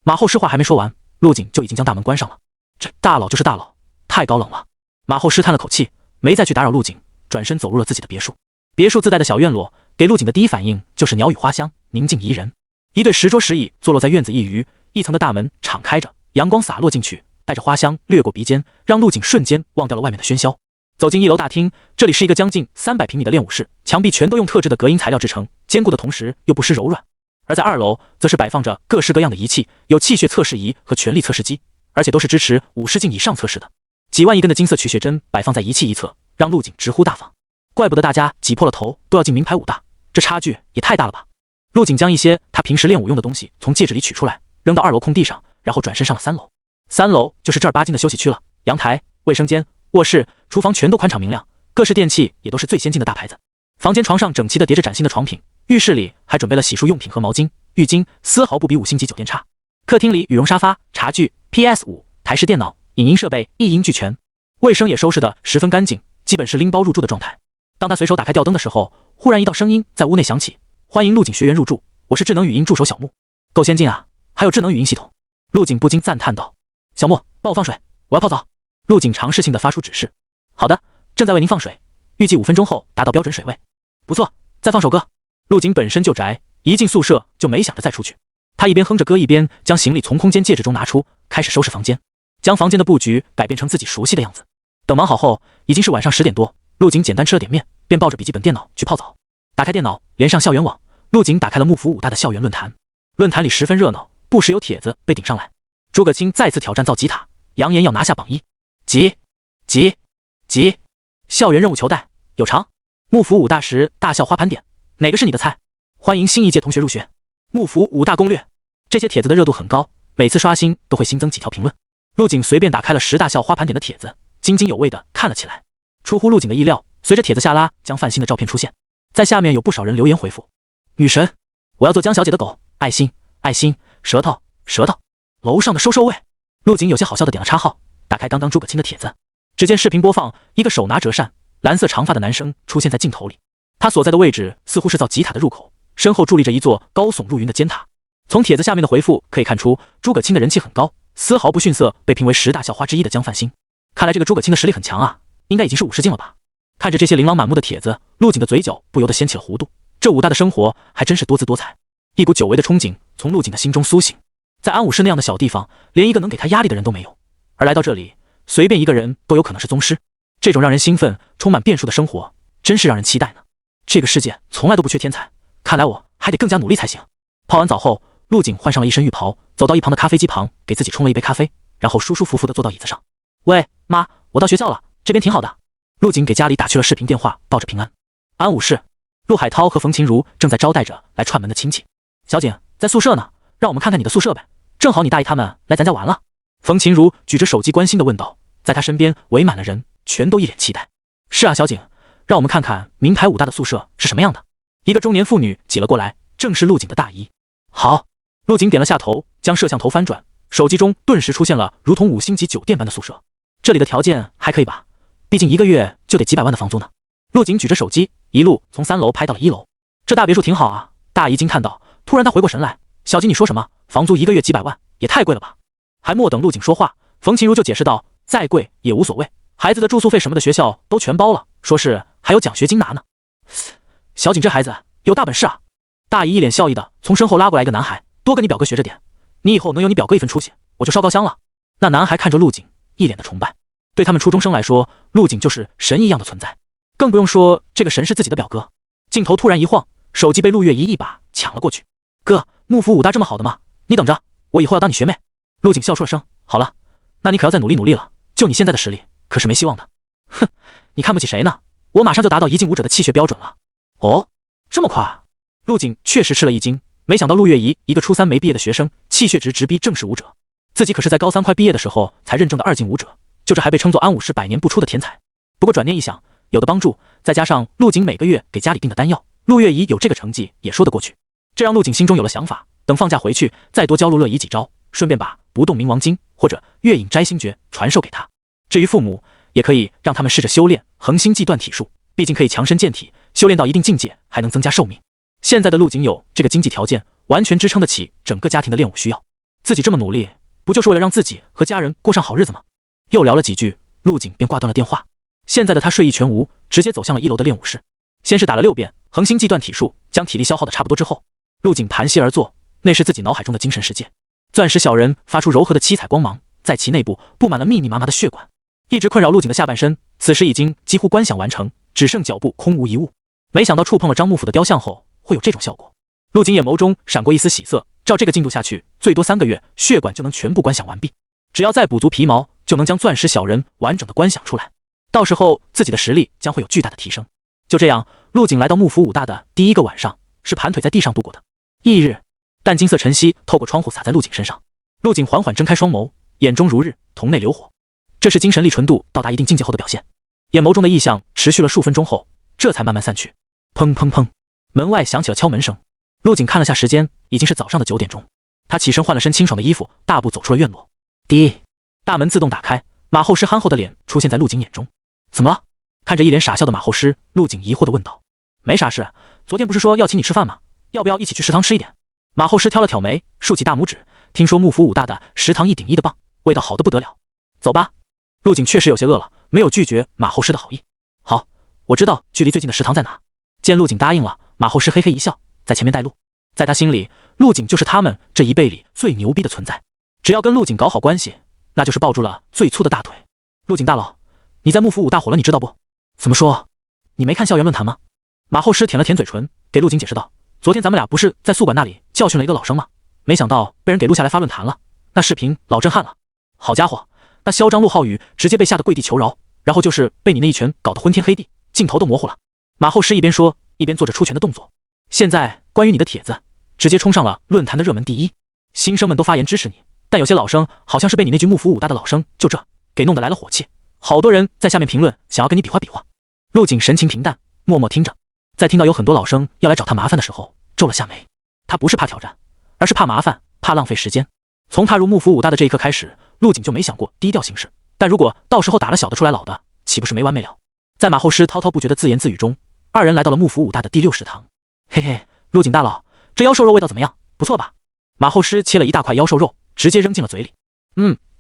马后师话还没说完，陆景就已经将大门关上了。这大佬就是大佬，太高冷了。马后师叹了口气，没再去打扰陆景，转身走入了自己的别墅。别墅自带的小院落，给陆景的第一反应就是鸟语花香，宁静宜人。一对石桌石椅坐落在院子一隅，一层的大门敞开着，阳光洒落进去，带着花香掠过鼻尖，让陆景瞬间忘掉了外面的喧嚣。走进一楼大厅，这里是一个将近300平米的练武室，墙壁全都用特制的隔音材料制成，坚固的同时又不失柔软。而在2楼，则是摆放着各式各样的仪器，有气血测试仪和全力测试机，而且都是支持50镜以上测试的。几万一根的金色取血针摆放在仪器一侧，让陆景直呼大方。怪不得大家挤破了头都要进名牌武大，这差距也太大了吧！陆景将一些他平时练武用的东西从戒指里取出来，扔到2楼空地上，然后转身上了3楼。3楼就是正儿八经的休息区了，阳台、卫生间、卧室、厨房全都宽敞明亮，各式电器也都是最先进的大牌子。房间床上整齐的叠着崭新的床品，浴室里还准备了洗漱用品和毛巾、浴巾，丝毫不比5星级酒店差。客厅里羽绒沙发、茶具、PS5、台式电脑、影音设备一应俱全，卫生也收拾得十分干净，基本是拎包入住的状态。当他随手打开吊灯的时候，忽然一道声音在屋内响起：“欢迎陆景学员入住，我是智能语音助手小木。”够先进啊，还有智能语音系统。陆景不禁赞叹道：“小木，帮我放水，我要泡澡。”陆景尝试性的发出指示：“好的，正在为您放水，预计5分钟后达到标准水位。”不错，再放首歌。陆景本身就宅，一进宿舍就没想着再出去。他一边哼着歌，一边将行李从空间戒指中拿出，开始收拾房间，将房间的布局改变成自己熟悉的样子。等忙好后，已经是晚上10点多。陆景简单吃了点面，便抱着笔记本电脑去泡澡。打开电脑，连上校园网，陆景打开了幕府武大的校园论坛。论坛里十分热闹，不时有帖子被顶上来。诸葛青再次挑战造吉塔，扬言要拿下榜1。急！校园任务求带有偿。幕府武大10大校花盘点，哪个是你的菜？欢迎新一届同学入学。幕府武大攻略。这些帖子的热度很高，每次刷新都会新增几条评论。陆景随便打开了10大校花盘点的帖子，津津有味地看了起来。出乎陆景的意料，随着帖子下拉，江范欣的照片出现，在下面有不少人留言回复：“女神，我要做江小姐的狗，爱心，舌头。”楼上的收尾。陆景有些好笑的点了插号，打开刚刚诸葛青的帖子，只见视频播放，一个手拿折扇、蓝色长发的男生出现在镜头里，他所在的位置似乎是造吉塔的入口，身后伫立着一座高耸入云的尖塔。从帖子下面的回复可以看出，诸葛青的人气很高，丝毫不逊色被评为10大校花之一的江范欣。看来这个诸葛青的实力很强啊，应该已经是50镜了吧。看着这些琳琅满目的帖子，陆景的嘴角不由得掀起了弧度。这武大的生活还真是多姿多彩，一股久违的憧憬从陆景的心中苏醒。在安武市那样的小地方，连一个能给他压力的人都没有，而来到这里，随便一个人都有可能是宗师。这种让人兴奋、充满变数的生活，真是让人期待呢。这个世界从来都不缺天才，看来我还得更加努力才行。泡完澡后，陆景换上了一身浴袍，走到一旁的咖啡机旁，给自己冲了一杯咖啡，然后舒舒服服地坐到椅子上。喂，妈，我到学校了，这边挺好的。陆景给家里打去了视频电话，报着平安。安武市，陆海涛和冯琴如正在招待着来串门的亲戚。小景在宿舍呢，让我们看看你的宿舍呗，正好你大姨他们来咱家玩了。冯琴如举着手机关心地问道，在他身边围满了人，全都一脸期待。是啊，小景，让我们看看名牌武大的宿舍是什么样的。一个中年妇女挤了过来，正是陆景的大姨。好，陆景点了下头，将摄像头翻转，手机中顿时出现了如同5星级酒店般的宿舍。这里的条件还可以吧，毕竟1个月就得几百万的房租呢。陆景举着手机，一路从3楼拍到了1楼。这大别墅挺好啊。大姨惊叹道，突然她回过神来，小景你说什么？房租1个月几百万，也太贵了吧。还莫等陆景说话，冯琴如就解释道，再贵也无所谓，孩子的住宿费什么的学校都全包了，说是还有奖学金拿呢。小景这孩子有大本事啊。大姨一脸笑意的从身后拉过来一个男孩，多跟你表哥学着点，你以后能有你表哥一份出息，我就烧高香了。那男孩看着陆景，一脸的崇拜。对他们初中生来说，陆景就是神一样的存在，更不用说这个神是自己的表哥。镜头突然一晃，手机被陆月怡一把抢了过去。哥，幕府武大这么好的吗？你等着，我以后要当你学妹。陆景笑出了声，好了，那你可要再努力努力了，就你现在的实力，可是没希望的。哼，你看不起谁呢？我马上就达到1进武者的气血标准了。哦，这么快？陆景确实吃了一惊，没想到陆月怡一个初3没毕业的学生，气血值直逼正式武者，自己可是在高3快毕业的时候才认证的2进武者，就这还被称作安武市100年不出的天才。不过转念一想，有的帮助，再加上陆景每个月给家里订的丹药，陆月怡有这个成绩也说得过去。这让陆景心中有了想法，等放假回去再多教陆乐怡几招，顺便把不动明王经或者月影摘星诀传授给他。至于父母，也可以让他们试着修炼恒星际断体术，毕竟可以强身健体，修炼到一定境界还能增加寿命。现在的陆景有这个经济条件，完全支撑得起整个家庭的练武需要。自己这么努力，不就是为了让自己和家人过上好日子吗？又聊了几句，陆景便挂断了电话。现在的他睡意全无，直接走向了1楼的练武室。先是打了6遍恒星际断体术，将体力消耗的差不多之后，陆景盘膝而坐，那是自己脑海中的精神世界。钻石小人发出柔和的七彩光芒，在其内部布满了密密麻麻的血管，一直困扰陆景的下半身，此时已经几乎观想完成，只剩脚部空无一物。没想到触碰了张幕府的雕像后，会有这种效果。陆景眼眸中闪过一丝喜色，照这个进度下去，最多3个月，血管就能全部观想完毕。只要再补足皮毛，就能将钻石小人完整的观想出来。到时候自己的实力将会有巨大的提升。就这样，陆景来到幕府武大的第1个晚上，是盘腿在地上度过的。翌日，淡金色晨曦透过窗户洒在陆景身上，陆景缓缓睁开双眸，眼中如日，瞳内流火，这是精神力纯度到达一定境界后的表现。眼眸中的异象持续了数分钟后，这才慢慢散去。砰砰砰，门外响起了敲门声。陆景看了下时间，已经是早上的9点钟。他起身换了身清爽的衣服，大步走出了院落。滴，大门自动打开，马后师憨厚的脸出现在陆景眼中。怎么了？看着一脸傻笑的马后师，陆景疑惑地问道。没啥事，昨天不是说要请你吃饭吗？要不要一起去食堂吃一点？马后师挑了挑眉，竖起大拇指。听说幕府武大的食堂1顶1的棒，味道好得不得了。走吧。陆景确实有些饿了，没有拒绝马后师的好意。好，我知道距离最近的食堂在哪。见陆景答应了，马后师嘿嘿一笑，在前面带路。在他心里，陆景就是他们这一辈里最牛逼的存在。只要跟陆景搞好关系，那就是抱住了最粗的大腿。陆景大佬，你在幕府武大火了，你知道不？怎么说？你没看校园论坛吗？马后师舔了舔嘴唇，给陆景解释道。昨天咱们俩不是在宿管那里教训了一个老生吗？没想到被人给录下来发论坛了，那视频老震撼了。好家伙，那嚣张陆浩宇直接被吓得跪地求饶，然后就是被你那一拳搞得昏天黑地，镜头都模糊了。马后师一边说，一边做着出拳的动作。现在关于你的帖子直接冲上了论坛的热门第1，新生们都发言支持你，但有些老生好像是被你那句幕府武大的老生就这给弄得来了火气，好多人在下面评论想要跟你比划比划。陆景神情平淡，默默听着，在听到有很多老生要来找他麻烦的时候，皱了下眉。他不是怕挑战，而是怕麻烦，怕浪费时间。从踏入幕府武大的这一刻开始，陆景就没想过低调行事，但如果到时候打了小的出来老的，岂不是没完没了？在马后师滔滔不绝的自言自语中，二人来到了幕府武大的第6食堂。嘿嘿，陆景大佬，这妖兽肉味道怎么样？不错吧？马后师切了一大块妖兽肉，直接扔进了嘴里。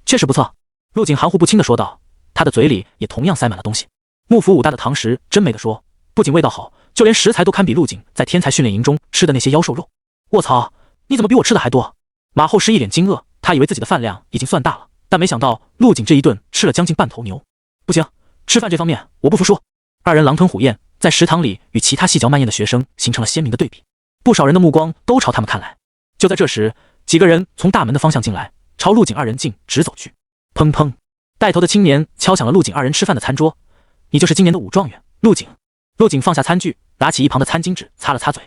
确实不错。陆景含糊不清地说道，他的嘴里也同样塞满了东西。幕府武大的堂食真没得说，不仅味道好，就连食材都堪比陆景在天才训练营中吃的那些妖兽肉。卧槽，你怎么比我吃的还多？马后师一脸惊愕，他以为自己的饭量已经算大了，但没想到陆景这一顿吃了将近半头牛。不行，吃饭这方面我不服输。二人狼吞虎咽，在食堂里与其他细嚼慢咽的学生形成了鲜明的对比，不少人的目光都朝他们看来。就在这时，几个人从大门的方向进来，朝陆景二人径直走去。砰砰，带头的青年敲响了陆景二人吃饭的餐桌。你就是今年的武状元，陆景。陆景放下餐具，拿起一旁的餐巾纸擦了擦嘴。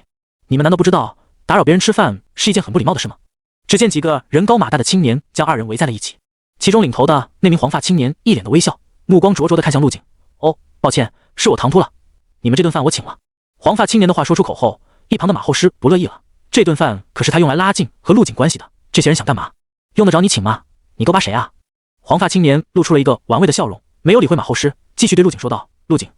你们难道不知道打扰别人吃饭是一件很不礼貌的事吗？只见几个人高马大的青年将二人围在了一起，其中领头的那名黄发青年一脸的微笑，目光灼灼地看向陆景。哦，抱歉，是我唐突了，你们这顿饭我请了。黄发青年的话说出口后，一旁的马后师不乐意了，这顿饭可是他用来拉近和陆景关系的，这些人想干嘛？用得着你请吗？你勾搭谁啊？黄发青年露出了一个玩味的笑容，没有理会马后师，继续对陆景说道，陆景，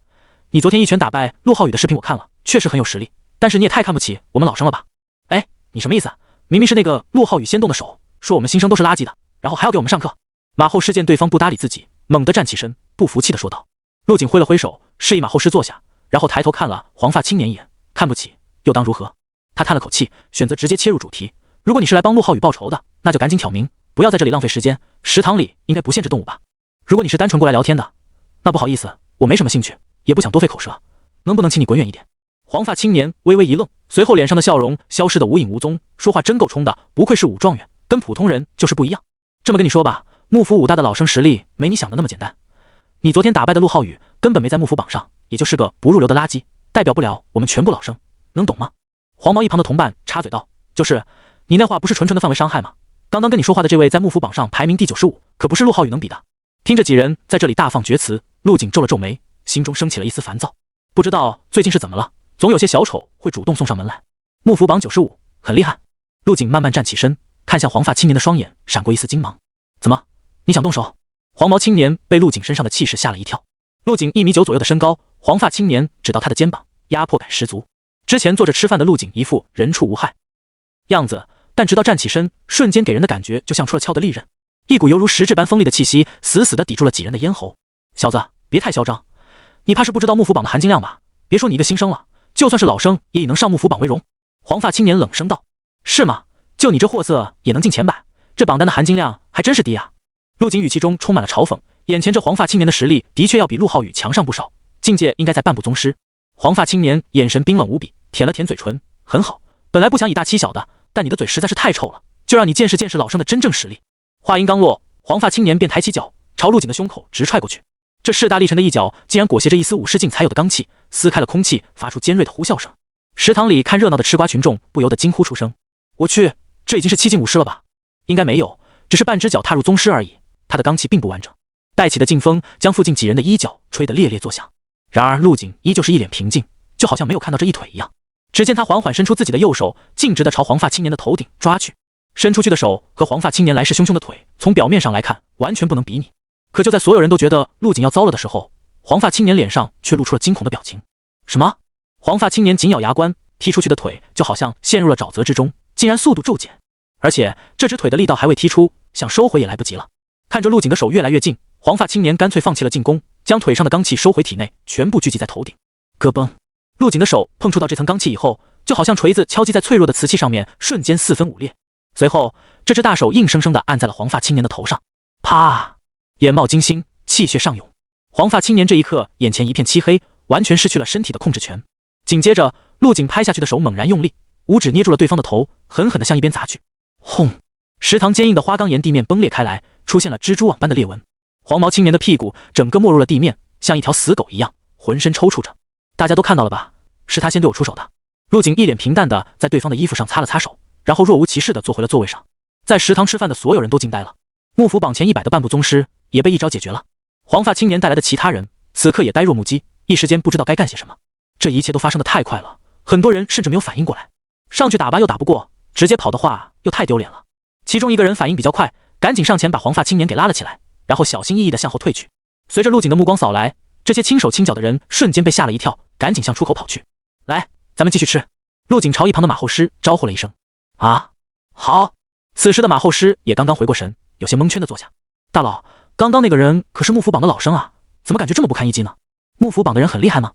你昨天一拳打败陆浩宇的视频我看了，确实很有实力，但是你也太看不起我们老生了吧？哎，你什么意思？明明是那个陆浩宇先动的手，说我们新生都是垃圾的，然后还要给我们上课。马后师见对方不搭理自己，猛地站起身，不服气地说道。陆景挥了挥手，示意马后师坐下，然后抬头看了黄发青年一眼，看不起又当如何？他叹了口气，选择直接切入主题。如果你是来帮陆浩宇报仇的，那就赶紧挑明，不要在这里浪费时间。食堂里应该不限制动物吧？如果你是单纯过来聊天的，那不好意思，我没什么兴趣，也不想多费口舌，能不能请你滚远一点？黄发青年微微一愣，随后脸上的笑容消失得无影无踪，说话真够冲的，不愧是武状元，跟普通人就是不一样。这么跟你说吧，幕府武大的老生实力没你想的那么简单。你昨天打败的陆浩宇根本没在幕府榜上，也就是个不入流的垃圾，代表不了我们全部老生，能懂吗？黄毛一旁的同伴插嘴道，就是你那话不是纯纯的范围伤害吗？刚刚跟你说话的这位在幕府榜上排名第95，可不是陆浩宇能比的。听着几人在这里大放厥词，陆景皱了皱眉，心中升起了一丝烦躁。不知道最近是怎么了，总有些小丑会主动送上门来。幕府榜95，很厉害。陆景慢慢站起身，看向黄发青年的双眼闪过一丝惊芒。怎么，你想动手？黄毛青年被陆景身上的气势吓了一跳。陆景1米9左右的身高，黄发青年只到他的肩膀，压迫感十足。之前坐着吃饭的陆景一副人畜无害样子，但直到站起身，瞬间给人的感觉就像出了鞘的利刃，一股犹如实质般锋利的气息死死地抵住了几人的咽喉。小子，别太嚣张，你怕是不知道幕府榜的含金量吧？别说你一个新生了，就算是老生也以能上幕府榜为荣。黄发青年冷声道：是吗？就你这货色也能进前百，这榜单的含金量还真是低啊。陆景语气中充满了嘲讽，眼前这黄发青年的实力的确要比陆浩宇强上不少，境界应该在半步宗师。黄发青年眼神冰冷无比，舔了舔嘴唇，很好，本来不想以大欺小的，但你的嘴实在是太臭了，就让你见识见识老生的真正实力。话音刚落，黄发青年便抬起脚朝陆景的胸口直踹过去，这势大力沉的一脚竟然裹挟着一丝武士境才有的刚气，撕开了空气，发出尖锐的呼啸声。食堂里看热闹的吃瓜群众不由得惊呼出声：我去，这已经是7进武师了吧？应该没有，只是半只脚踏入宗师而已，他的罡气并不完整。带起的劲风将附近几人的衣角吹得猎猎作响，然而陆景依旧是一脸平静，就好像没有看到这一腿一样。只见他缓缓伸出自己的右手，径直地朝黄发青年的头顶抓去。伸出去的手和黄发青年来势汹汹的腿，从表面上来看完全不能比拟。可就在所有人都觉得陆景要糟了的时候，黄发青年脸上却露出了惊恐的表情。什么？黄发青年紧咬牙关，踢出去的腿就好像陷入了沼泽之中，竟然速度骤减，而且这只腿的力道还未踢出，想收回也来不及了。看着陆景的手越来越近，黄发青年干脆放弃了进攻，将腿上的罡气收回体内，全部聚集在头顶。咯嘣！陆景的手碰触到这层罡气以后，就好像锤子敲击在脆弱的瓷器上面，瞬间4分5裂。随后，这只大手硬生生地按在了黄发青年的头上。啪！眼冒金星，气血上涌。黄发青年这一刻眼前一片漆黑，完全失去了身体的控制权。紧接着，陆景拍下去的手猛然用力，五指捏住了对方的头，狠狠地向一边砸去。轰！食堂坚硬的花岗岩地面崩裂开来，出现了蜘蛛网般的裂纹。黄毛青年的屁股整个没入了地面，像一条死狗一样，浑身抽搐着。大家都看到了吧？是他先对我出手的。陆景一脸平淡地在对方的衣服上擦了擦手，然后若无其事地坐回了座位上。在食堂吃饭的所有人都惊呆了，幕府榜前100的半步宗师也被一招解决了。黄发青年带来的其他人此刻也呆若木鸡，一时间不知道该干些什么。这一切都发生得太快了，很多人甚至没有反应过来。上去打吧又打不过，直接跑的话又太丢脸了。其中一个人反应比较快，赶紧上前把黄发青年给拉了起来，然后小心翼翼地向后退去。随着陆景的目光扫来，这些轻手轻脚的人瞬间被吓了一跳，赶紧向出口跑去。来，咱们继续吃。陆景朝一旁的马后师招呼了一声。啊，好。此时的马后师也刚刚回过神，有些蒙圈地坐下。大佬，刚刚那个人可是幕府榜的老生啊，怎么感觉这么不堪一击呢？幕府榜的人很厉害吗？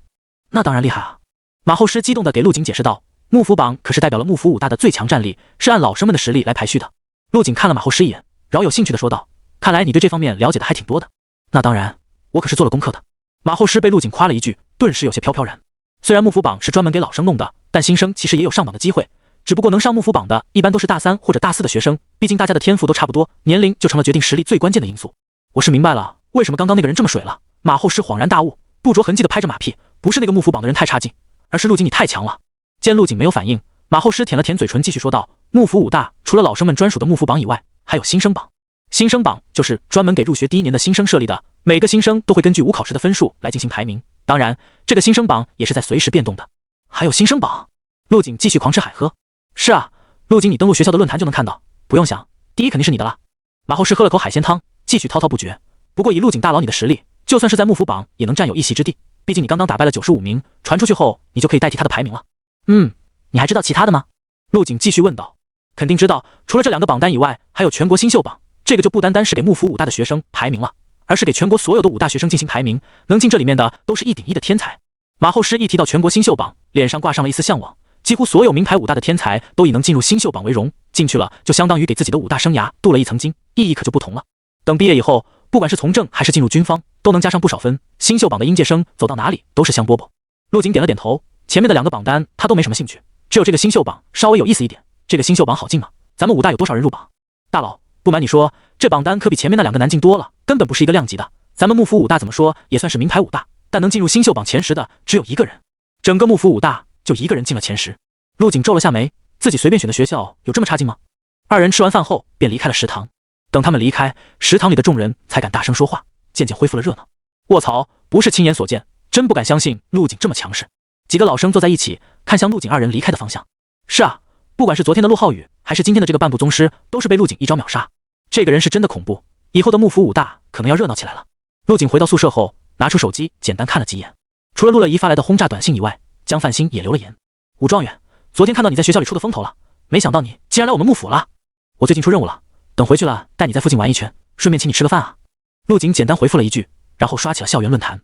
那当然厉害啊。马后师激动地给陆景解释道，幕府榜可是代表了幕府5大的最强战力，是按老生们的实力来排序的。陆景看了马后师一眼，饶有兴趣地说道，看来你对这方面了解的还挺多的。那当然，我可是做了功课的。马后师被陆景夸了一句，顿时有些飘飘然。虽然幕府榜是专门给老生弄的，但新生其实也有上榜的机会，只不过能上幕府榜的一般都是大3或者大4的学生，毕竟大家的天赋都差不多，年龄就成了决定实力最关键的因素。我是明白了，为什么刚刚那个人这么水了。马后师恍然大悟，不着痕迹地拍着马屁，不是那个幕府榜的人太差劲，而是陆景你太强了。见陆景没有反应，马后师舔了舔嘴唇，继续说道，幕府5大除了老生们专属的幕府榜以外，还有新生榜。新生榜就是专门给入学第1年的新生设立的，每个新生都会根据5考试的分数来进行排名，当然这个新生榜也是在随时变动的。还有新生榜？陆景继续狂吃海喝。是啊，陆景你登录学校的论坛就能看到，不用想，第1肯定是你的了。马后师喝了口海鲜汤，继续滔滔不绝。不过以陆景大佬你的实力，就算是在幕府榜也能占有一席之地，毕竟你刚刚打败了95名，传出去后你就可以代替他的排名了。你还知道其他的吗？陆景继续问道。肯定知道，除了这2个榜单以外，还有全国新秀榜，这个就不单单是给幕府5大的学生排名了，而是给全国所有的5大学生进行排名，能进这里面的都是1顶1的天才。马后师一提到全国新秀榜，脸上挂上了一丝向往，几乎所有名牌5大的天才都以能进入新秀榜为荣，进去了就相当于给自己的5大生涯镀了一层金，意义可就不同了。等毕业以后，不管是从政还是进入军方，都能加上不少分，新秀榜的应届生走到哪里都是香饽饽。陆景点了点头，前面的2个榜单他都没什么兴趣，只有这个新秀榜稍微有意思一点。这个新秀榜好进吗？咱们5大有多少人入榜？大佬，不瞒你说，这榜单可比前面那2个难进多了，根本不是一个量级的。咱们幕府5大怎么说也算是名牌5大，但能进入新秀榜前10的只有1个人，整个幕府5大就1个人进了前10。陆景皱了下眉，自己随便选的学校有这么差劲吗？2人吃完饭后便离开了食堂。等他们离开，食堂里的众人才敢大声说话，渐渐恢复了热闹。卧槽，不是亲眼所见，真不敢相信陆景这么强势。几个老生坐在一起，看向陆景二人离开的方向。是啊，不管是昨天的陆浩宇，还是今天的这个半步宗师，都是被陆景一招秒杀。这个人是真的恐怖，以后的幕府武大可能要热闹起来了。陆景回到宿舍后，拿出手机简单看了几眼，除了陆乐怡发来的轰炸短信以外，江范兴也留了言。武状元，昨天看到你在学校里出的风头了，没想到你竟然来我们幕府了。我最近出任务了，等回去了带你在附近玩一圈，顺便请你吃个饭啊。陆景简单回复了一句，然后刷起了校园论坛。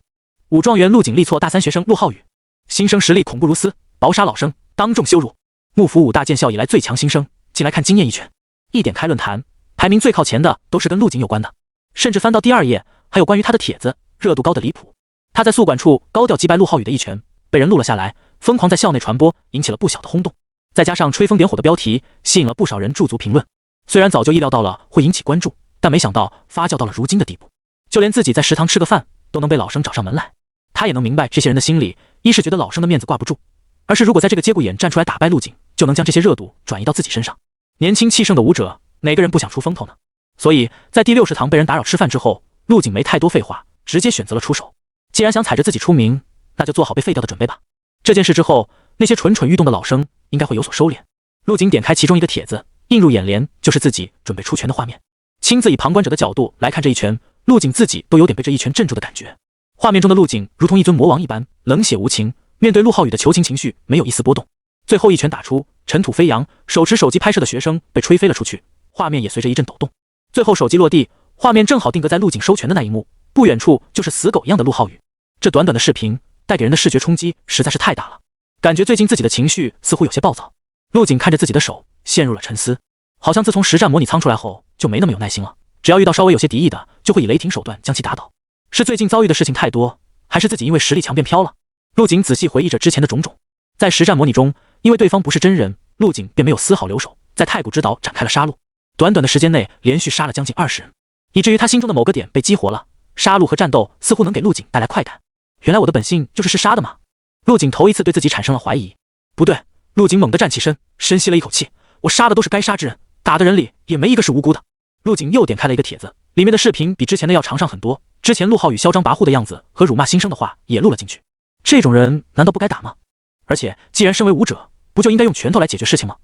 武状元陆景力挫大3学生陆浩宇，新生实力恐怖如斯，薄杀老生，当众羞辱。幕府武大建校以来最强新生，进来看惊艳一拳。一点开论坛，排名最靠前的都是跟陆景有关的，甚至翻到第2页，还有关于他的帖子，热度高的离谱。他在宿管处高调击败陆浩宇的一拳，被人录了下来，疯狂在校内传播，引起了不小的轰动。再加上吹风点火的标题，吸引了不少人驻足评论。虽然早就意料到了会引起关注，但没想到发酵到了如今的地步，就连自己在食堂吃个饭都能被老生找上门来。他也能明白这些人的心理，一是觉得老生的面子挂不住，而是如果在这个节骨眼站出来打败陆景，就能将这些热度转移到自己身上。年轻气盛的武者，哪个人不想出风头呢？所以在第60堂被人打扰吃饭之后，陆景没太多废话，直接选择了出手。既然想踩着自己出名，那就做好被废掉的准备吧。这件事之后，那些蠢蠢欲动的老生应该会有所收敛。陆景点开其中一个帖子，映入眼帘就是自己准备出拳的画面。亲自以旁观者的角度来看这一拳，陆景自己都有点被这一拳镇住的感觉。画面中的陆景如同一尊魔王一般，冷血无情，面对陆浩宇的求情情绪没有一丝波动。最后一拳打出，尘土飞扬，手持手机拍摄的学生被吹飞了出去，画面也随着一阵抖动。最后手机落地，画面正好定格在陆景收拳的那一幕，不远处就是死狗一样的陆浩宇。这短短的视频带给人的视觉冲击实在是太大了，感觉最近自己的情绪似乎有些暴躁。陆景看着自己的手，陷入了沉思，好像自从实战模拟仓出来后就没那么有耐心了，只要遇到稍微有些敌意的，就会以雷霆手段将其打倒。是最近遭遇的事情太多，还是自己因为实力强变飘了？陆景仔细回忆着之前的种种，在实战模拟中，因为对方不是真人，陆景便没有丝毫留手，在太古之岛展开了杀戮。短短的时间内，连续杀了将近20人，以至于他心中的某个点被激活了。杀戮和战斗似乎能给陆景带来快感。原来我的本性就是杀的吗？陆景头一次对自己产生了怀疑。不对，陆景猛地站起身，深吸了一口气。我杀的都是该杀之人，打的人里也没一个是无辜的。陆景又点开了一个帖子，里面的视频比之前的要长上很多。之前陆浩宇嚣张跋扈的样子和辱骂新生的话也录了进去。这种人难道不该打吗？而且既然身为武者，不就应该用拳头来解决事情吗？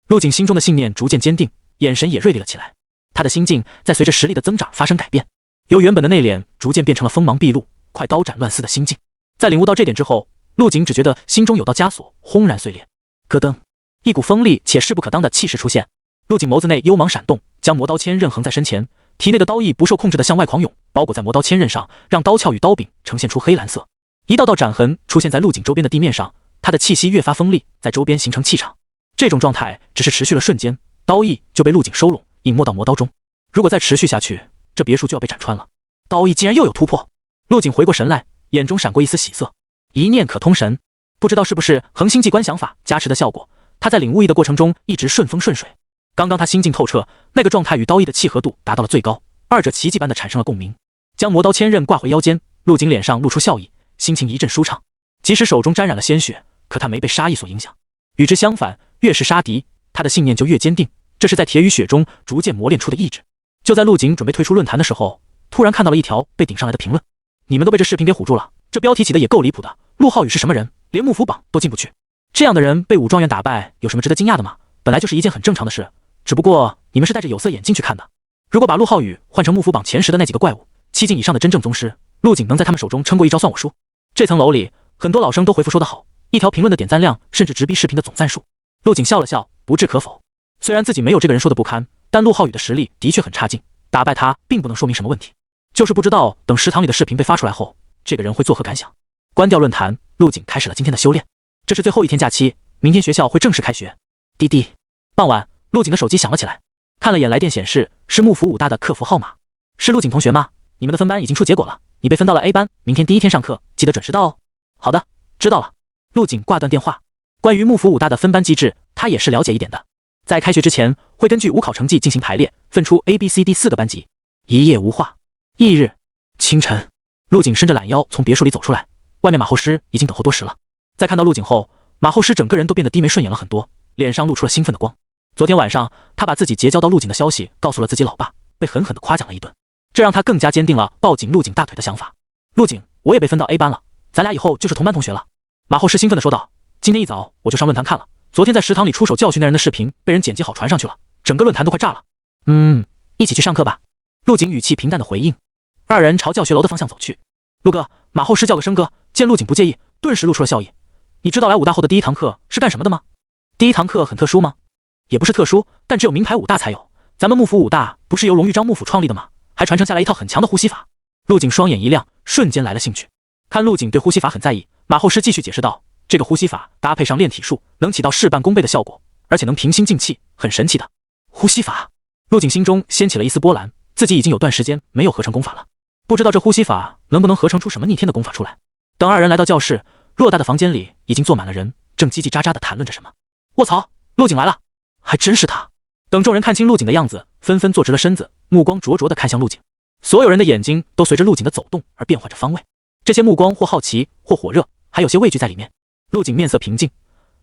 陆景心中的信念逐渐坚定，眼神也锐利了起来。他的心境在随着实力的增长发生改变，由原本的内敛逐渐变成了锋芒毕露、快刀斩乱丝的心境。在领悟到这点之后，陆景只觉得心中有道枷锁轰然碎裂。咯噔，一股锋利且势不可当的气势出现。陆景眸子内幽芒闪动，将魔刀千刃横在身前，体内的刀意不受控制的向外狂涌，包裹在魔刀千刃上，让刀鞘与刀柄呈现出黑蓝色。一道道斩痕出现在陆景周边的地面上，他的气息越发锋利，在周边形成气场。这种状态只是持续了瞬间，刀意就被陆景收拢，隐没到魔刀中。如果再持续下去，这别墅就要被斩穿了。刀意竟然又有突破，陆景回过神来，眼中闪过一丝喜色。一念可通神，不知道是不是恒星机观想法加持的效果，他在领悟意的过程中一直顺风顺水。刚刚他心境透彻，那个状态与刀意的契合度达到了最高，二者奇迹般的产生了共鸣。将魔刀千刃挂回腰间，陆景脸上露出笑意，心情一阵舒畅。即使手中沾染了鲜血，可他没被杀意所影响。与之相反，越是杀敌，他的信念就越坚定，这是在铁与血中逐渐磨练出的意志。就在陆景准备退出论坛的时候，突然看到了一条被顶上来的评论。你们都被这视频给唬住了，这标题起的也够离谱的。陆浩宇是什么人？连幕府榜都进不去。这样的人被武状元打败，有什么值得惊讶的吗？本来就是一件很正常的事，只不过你们是戴着有色眼镜去看的。如果把陆浩宇换成幕府榜前10的那几个怪物，7境以上的真正宗师，陆景能在他们手中撑过一招算我输。这层楼里很多老生都回复说得好，一条评论的点赞量甚至直逼视频的总赞数。陆景笑了笑，不置可否。虽然自己没有这个人说的不堪，但陆浩宇的实力的确很差劲，打败他并不能说明什么问题。就是不知道等食堂里的视频被发出来后，这个人会作何感想。关掉论坛，陆景开始了今天的修炼。这是最后一天假期，明天学校会正式开学。滴滴，傍晚，陆景的手机响了起来，看了眼来电显示是幕府武大的客服号码。是陆景同学吗？你们的分班已经出结果了，你被分到了 A 班，明天第一天上课记得准时到哦。好的，知道了。陆景挂断电话。关于幕府武大的分班机制，他也是了解一点的。在开学之前，会根据五考成绩进行排列，分出 A、B、C、D 4个班级。一夜无话。翌日清晨，陆景伸着懒腰从别墅里走出来，外面马后师已经等候多时了。在看到陆景后，马后师整个人都变得低眉顺眼了很多，脸上露出了兴奋的光。昨天晚上，他把自己结交到陆景的消息告诉了自己老爸，被狠狠地夸奖了一顿，这让他更加坚定了抱紧陆景大腿的想法。陆景，我也被分到 A 班了，咱俩以后就是同班同学了。马后师兴奋地说道：“今天一早我就上论坛看了，昨天在食堂里出手教训那人的视频被人剪辑好传上去了，整个论坛都快炸了。”一起去上课吧。陆景语气平淡的回应。二人朝教学楼的方向走去。陆哥，马后师叫个生哥，见陆景不介意，顿时露出了笑意。你知道来武大后的第一堂课是干什么的吗？第一堂课很特殊吗？也不是特殊，但只有名牌武大才有。咱们幕府武大不是由荣誉章幕府创立的吗？还传承下来一套很强的呼吸法。陆景双眼一亮，瞬间来了兴趣。看陆景对呼吸法很在意，马后师继续解释道：“这个呼吸法搭配上练体术，能起到事半功倍的效果，而且能平心静气，很神奇的。”呼吸法，陆景心中掀起了一丝波澜，自己已经有段时间没有合成功法了，不知道这呼吸法能不能合成出什么逆天的功法出来。等二人来到教室，偌大的房间里已经坐满了人，正叽叽喳喳地谈论着什么。卧槽，陆景来了，还真是他！等众人看清陆景的样子，纷纷坐直了身子，目光灼灼地看向陆景。所有人的眼睛都随着陆景的走动而变换着方位，这些目光或好奇，或火热，还有些畏惧在里面。陆景面色平静，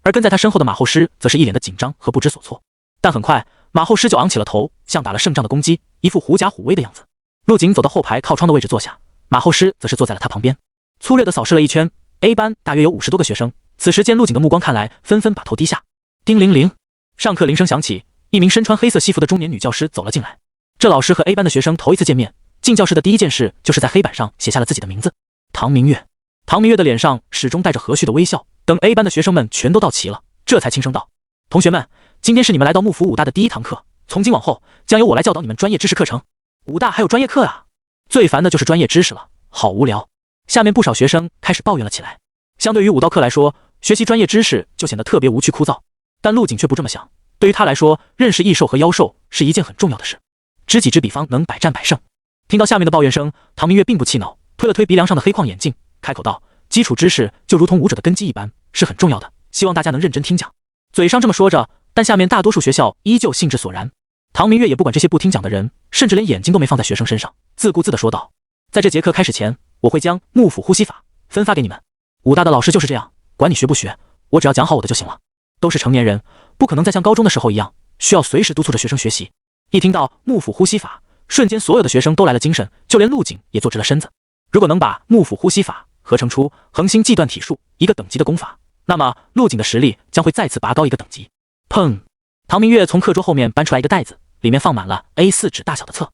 而跟在他身后的马后师则是一脸的紧张和不知所措。但很快，马后师就昂起了头，像打了胜仗的公鸡，一副狐假虎威的样子。陆景走到后排靠窗的位置坐下，马后师则是坐在了他旁边，粗略地扫视了一圈。A 班大约有50多个学生，此时见陆景的目光看来，纷纷把头低下。叮铃铃，上课铃声响起，一名身穿黑色西服的中年女教师走了进来。这老师和 A 班的学生头一次见面，进教室的第一件事就是在黑板上写下了自己的名字，唐明月。唐明月的脸上始终带着和煦的微笑。等 A 班的学生们全都到齐了，这才轻声道：“同学们，今天是你们来到幕府武大的第一堂课，从今往后将由我来教导你们专业知识课程。武大还有专业课啊？最烦的就是专业知识了，好无聊。”下面不少学生开始抱怨了起来。相对于武道课来说，学习专业知识就显得特别无趣枯燥，但陆景却不这么想。对于他来说，认识异兽和妖兽是一件很重要的事，知己知彼方能百战百胜。听到下面的抱怨声，唐明月并不气恼，推了推鼻梁上的黑框眼镜，开口道：“基础知识就如同武者的根基一般，是很重要的，希望大家能认真听讲。”嘴上这么说着，但下面大多数学校依旧兴致索然。唐明月也不管这些不听讲的人，甚至连眼睛都没放在学生身上，自顾自地说道：“在这节课开始前，我会将幕府呼吸法分发给你们。武大的老师就是这样，管你学不学，我只要讲好我的就行了。都是成年人，不可能再像高中的时候一样，需要随时督促着学生学习。”一听到幕府呼吸法，瞬间所有的学生都来了精神，就连陆景也坐直了身子。如果能把幕府呼吸法合成出恒星际断体术一个等级的功法，那么陆景的实力将会再次拔高一个等级。砰！唐明月从课桌后面搬出来一个袋子，里面放满了 A4 纸大小的册。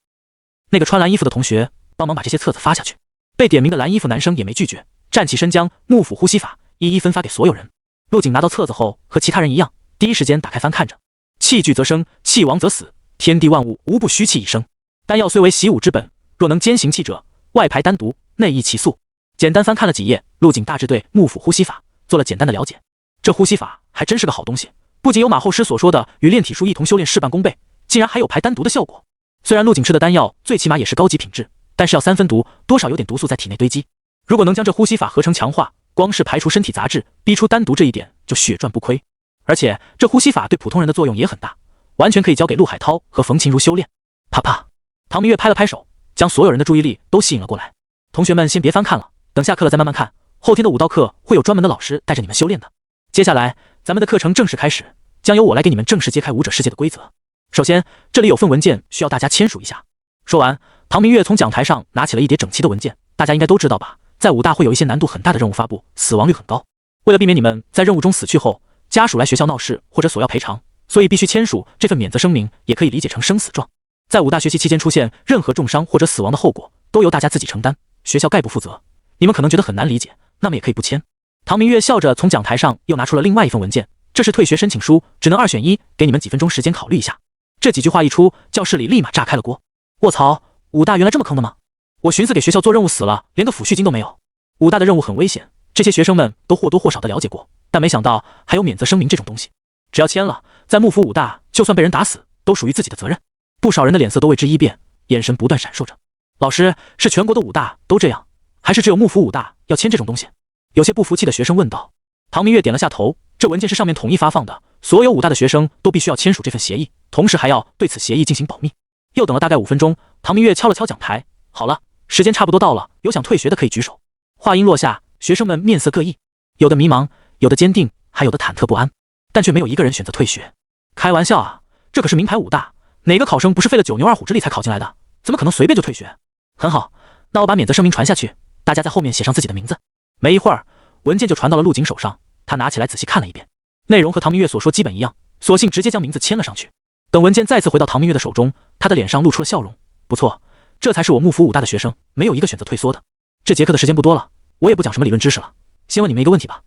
那个穿蓝衣服的同学帮忙把这些册子发下去。被点名的蓝衣服男生也没拒绝，站起身将幕府呼吸法一一分发给所有人。陆景拿到册子后，和其他人一样，第一时间打开翻看着。气聚则生，气亡则死，天地万物无不虚气以生。丹药虽为习武之本，若能兼行气者，外排丹毒，内益其素。简单翻看了几页，陆景大致对幕府呼吸法做了简单的了解。这呼吸法还真是个好东西，不仅有马后师所说的与练体术一同修炼事半功倍，竟然还有排丹毒的效果。虽然陆景吃的丹药最起码也是高级品质，但是要3分毒，多少有点毒素在体内堆积。如果能将这呼吸法合成强化，光是排除身体杂质，逼出丹毒这一点就血赚不亏。而且这呼吸法对普通人的作用也很大，完全可以交给陆海涛和冯琴如修炼。啪啪，唐明月拍了拍手，将所有人的注意力都吸引了过来。同学们先别翻看了，等下课了再慢慢看，后天的武道课会有专门的老师带着你们修炼的。接下来咱们的课程正式开始，将由我来给你们正式揭开武者世界的规则。首先，这里有份文件需要大家签署一下。说完，唐明月从讲台上拿起了一叠整齐的文件。大家应该都知道吧，在武大会有一些难度很大的任务发布，死亡率很高。为了避免你们在任务中死去后，家属来学校闹事或者索要赔偿，所以必须签署这份免责声明，也可以理解成生死状。在武大学习期间出现任何重伤或者死亡的后果，都由大家自己承担，学校概不负责。你们可能觉得很难理解，那么也可以不签。唐明月笑着从讲台上又拿出了另外一份文件，这是退学申请书，只能2选1，给你们几分钟时间考虑一下。这几句话一出，教室里立马炸开了锅。卧槽，武大原来这么坑的吗？我寻思给学校做任务死了，连个抚恤金都没有。武大的任务很危险，这些学生们都或多或少的了解过，但没想到还有免责声明这种东西。只要签了，在幕府武大就算被人打死，都属于自己的责任。不少人的脸色都为之一变，眼神不断闪烁着。老师，是全国的武大都这样，还是只有幕府武大要签这种东西？有些不服气的学生问道。唐明月点了下头，这文件是上面统一发放的，所有武大的学生都必须要签署这份协议，同时还要对此协议进行保密。又等了大概5分钟，唐明月敲了敲讲台，好了，时间差不多到了，有想退学的可以举手。话音落下，学生们面色各异，有的迷茫，有的坚定，还有的忐忑不安，但却没有一个人选择退学。开玩笑啊，这可是名牌武大，哪个考生不是费了9牛2虎之力才考进来的？怎么可能随便就退学？很好，那我把免责声明传下去，大家在后面写上自己的名字。没一会儿，文件就传到了陆景手上，他拿起来仔细看了一遍，内容和唐明月所说基本一样，索性直接将名字签了上去。等文件再次回到唐明月的手中，他的脸上露出了笑容。不错，这才是我幕府武大的学生，没有一个选择退缩的。这节课的时间不多了，我也不讲什么理论知识了，先问你们一个问题吧。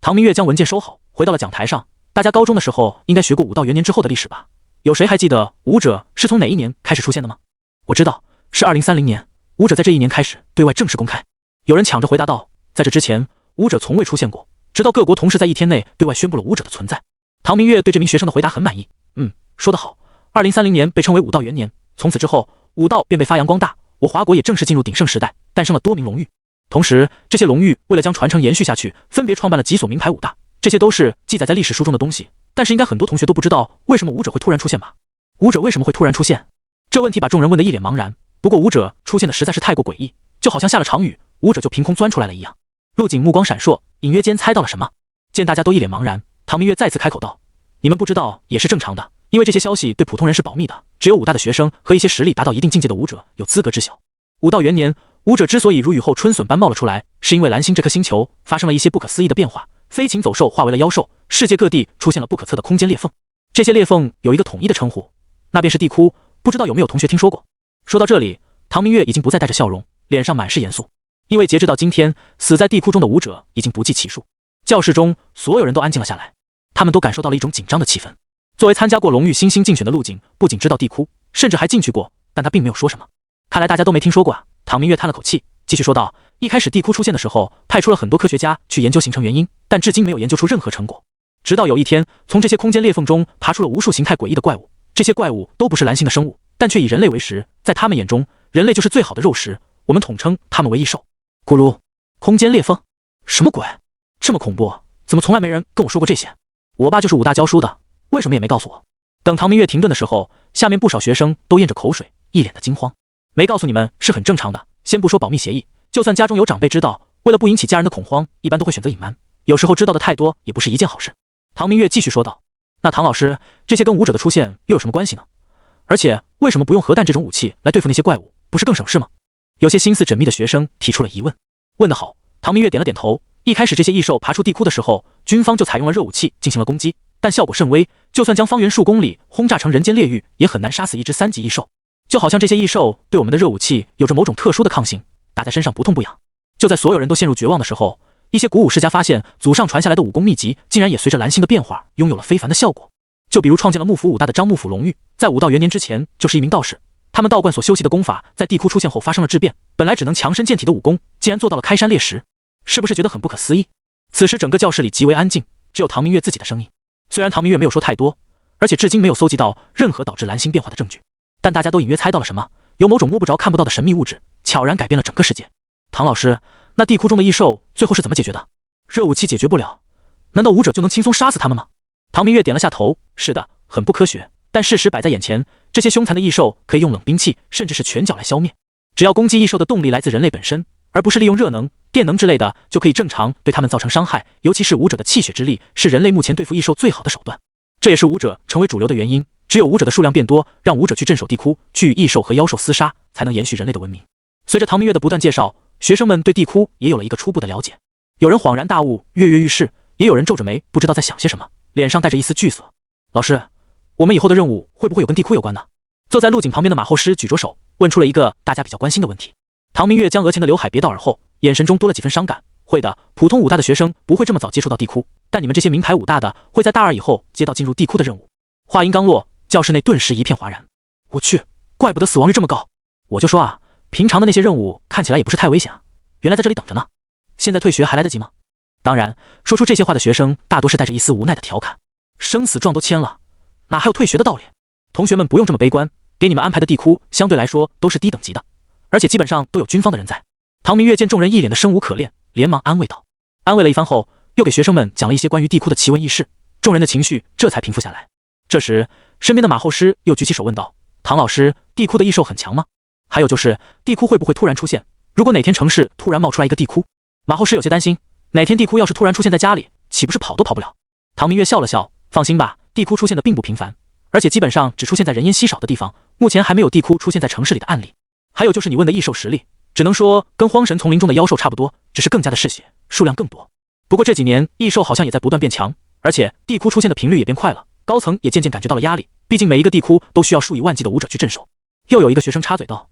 唐明月将文件收好，回到了讲台上。大家高中的时候应该学过武道元年之后的历史吧？有谁还记得武者是从哪一年开始出现的吗？我知道，是2030年，武者在这一年开始对外正式公开。有人抢着回答道，在这之前，武者从未出现过，直到各国同时在1天内对外宣布了武者的存在。唐明月对这名学生的回答很满意，说得好，2030年被称为武道元年，从此之后，武道便被发扬光大，我华国也正式进入鼎盛时代，诞生了多名荣誉。同时，这些荣誉为了将传承延续下去，分别创办了几所名牌武大，这些都是记载在历史书中的东西。但是应该很多同学都不知道，为什么武者会突然出现吧？武者为什么会突然出现？这问题把众人问得一脸茫然。不过武者出现的实在是太过诡异，就好像下了场雨，武者就凭空钻出来了一样。陆景目光闪烁，隐约间猜到了什么。见大家都一脸茫然，唐明月再次开口道：“你们不知道也是正常的，因为这些消息对普通人是保密的，只有武大的学生和一些实力达到一定境界的武者有资格知晓。武道元年，武者之所以如雨后春笋般冒了出来，是因为蓝星这颗星球发生了一些不可思议的变化，飞禽走兽化为了妖兽，世界各地出现了不可测的空间裂缝。这些裂缝有一个统一的称呼，那便是地窟，不知道有没有同学听说过？”说到这里，唐明月已经不再带着笑容，脸上满是严肃，因为截至到今天，死在地窟中的武者已经不计其数。教室中所有人都安静了下来，他们都感受到了一种紧张的气氛。作为参加过荣誉新星竞选的陆景，不仅知道地窟，甚至还进去过，但他并没有说什么。看来大家都没听说过啊。唐明月叹了口气，继续说道：“一开始地窟出现的时候，派出了很多科学家去研究形成原因，但至今没有研究出任何成果。直到有一天，从这些空间裂缝中爬出了无数形态诡异的怪物，这些怪物都不是蓝星的生物，但却以人类为食，在他们眼中，人类就是最好的肉食，我们统称他们为异兽。”咕噜，空间裂缝？什么鬼？这么恐怖，怎么从来没人跟我说过这些？我爸就是武大教书的，为什么也没告诉我？等唐明月停顿的时候，下面不少学生都咽着口水，一脸的惊慌。没告诉你们是很正常的，先不说保密协议，就算家中有长辈知道，为了不引起家人的恐慌，一般都会选择隐瞒，有时候知道的太多也不是一件好事。唐明月继续说道：“那唐老师，这些跟武者的出现又有什么关系呢？而且为什么不用核弹这种武器来对付那些怪物，不是更省事吗？”有些心思缜密的学生提出了疑问。问得好，唐明月点了点头。一开始这些异兽爬出地窟的时候，军方就采用了热武器进行了攻击，但效果甚微，就算将方圆数公里轰炸成人间炼狱，也很难杀死一只3级异兽。就好像这些异兽对我们的热武器有着某种特殊的抗性，打在身上不痛不痒。就在所有人都陷入绝望的时候，一些古武世家发现祖上传下来的武功秘籍竟然也随着蓝星的变化拥有了非凡的效果。就比如创建了幕府武大的张幕府龙玉，在武道元年之前就是一名道士，他们道观所修习的功法在地窟出现后发生了质变，本来只能强身健体的武功竟然做到了开山裂石，是不是觉得很不可思议？此时整个教室里极为安静，只有唐明月自己的声音。虽然唐明月没有说太多，而且至今没有搜集到任何导致蓝星变化的证据，但大家都隐约猜到了什么，有某种摸不着看不到的神秘物质悄然改变了整个世界。唐老师，那地窟中的异兽最后是怎么解决的？热武器解决不了，难道武者就能轻松杀死他们吗？唐明月点了下头，是的，很不科学，但事实摆在眼前，这些凶残的异兽可以用冷兵器甚至是拳脚来消灭。只要攻击异兽的动力来自人类本身，而不是利用热能、电能之类的，就可以正常对他们造成伤害。尤其是武者的气血之力，是人类目前对付异兽最好的手段。这也是武者成为主流的原因。只有武者的数量变多，让武者去镇守地窟，去与异兽和妖兽厮杀，才能延续人类的文明。随着唐明月的不断介绍，学生们对地窟也有了一个初步的了解。有人恍然大悟，跃跃欲试，也有人皱着眉，不知道在想些什么，脸上带着一丝惧色。老师，我们以后的任务会不会有跟地窟有关的？坐在陆景旁边的马后师举着手，问出了一个大家比较关心的问题。唐明月将额前的刘海别到耳后，眼神中多了几分伤感。会的，普通武大的学生不会这么早接触到地窟，但你们这些名牌武大的会在大2以后接到进入地窟的任务。话音刚落，教室内顿时一片哗然。我去，怪不得死亡率这么高。我就说啊，平常的那些任务看起来也不是太危险啊，原来在这里等着呢。现在退学还来得及吗？当然，说出这些话的学生大多是带着一丝无奈的调侃。生死状都签了，哪还有退学的道理？同学们不用这么悲观，给你们安排的地窟相对来说都是低等级的，而且基本上都有军方的人在。唐明月见众人一脸的生无可恋，连忙安慰道。安慰了一番后，又给学生们讲了一些关于地窟的奇闻异事，众人的情绪这才平复下来。这时，身边的马后师又举起手问道：“唐老师，地窟的异兽很强吗？还有就是，地窟会不会突然出现？如果哪天城市突然冒出来一个地窟，马后师有些担心，哪天地窟要是突然出现在家里，岂不是跑都跑不了？”唐明月笑了笑，放心吧，地窟出现的并不频繁，而且基本上只出现在人烟稀少的地方，目前还没有地窟出现在城市里的案例。还有就是你问的异兽实力，只能说跟荒神丛林中的妖兽差不多，只是更加的嗜血，数量更多。不过这几年异兽好像也在不断变强，而且地窟出现的频率也变快了，高层也渐渐感觉到了压力，毕竟每一个地窟都需要数以万计的武者去镇守。又有一个学生插嘴道：“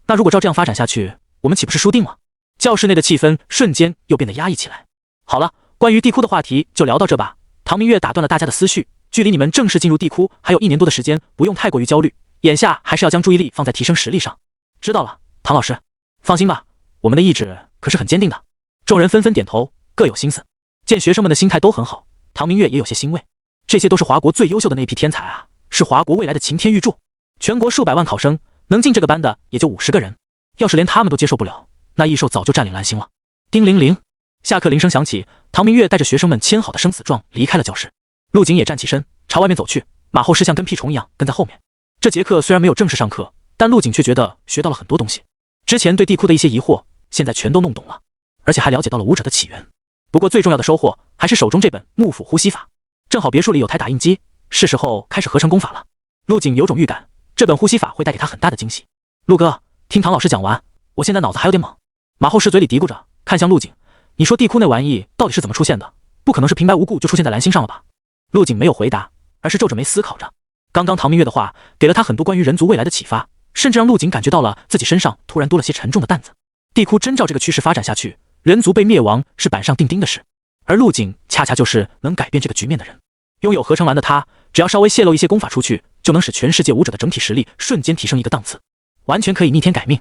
那如果照这样发展下去，我们岂不是输定了？”教室内的气氛瞬间又变得压抑起来。好了，关于地窟的话题就聊到这吧。唐明月打断了大家的思绪，距离你们正式进入地窟还有1年多的时间，不用太过于焦虑，眼下还是要将注意力放在提升实力上。知道了，唐老师，放心吧，我们的意志可是很坚定的。众人纷纷点头，各有心思。见学生们的心态都很好，唐明月也有些欣慰。这些都是华国最优秀的那批天才啊，是华国未来的擎天玉柱。全国数百万考生能进这个班的也就50个人，要是连他们都接受不了，那异兽早就占领蓝星了。叮铃铃，下课铃声响起，唐明月带着学生们签好的生死状离开了教室。陆景也站起身朝外面走去，马后是像跟屁虫一样跟在后面。这节课虽然没有正式上课，但陆景却觉得学到了很多东西。之前对地窟的一些疑惑，现在全都弄懂了，而且还了解到了武者的起源。不过最重要的收获还是手中这本幕府呼吸法，正好别墅里有台打印机，是时候开始合成功法了。陆景有种预感，这本呼吸法会带给他很大的惊喜。陆哥，听唐老师讲完，我现在脑子还有点懵。马后是嘴里嘀咕着，看向陆景，你说地窟那玩意到底是怎么出现的？不可能是平白无故就出现在蓝星上了吧？陆景没有回答，而是皱着眉思考着。刚刚唐明月的话给了他很多关于人族未来的启发，甚至让陆景感觉到了自己身上突然多了些沉重的担子。地窟真照这个趋势发展下去，人族被灭亡是板上钉钉的事，而陆景恰恰就是能改变这个局面的人。拥有合成蓝的他，只要稍微泄露一些功法出去，就能使全世界武者的整体实力瞬间提升一个档次，完全可以逆天改命。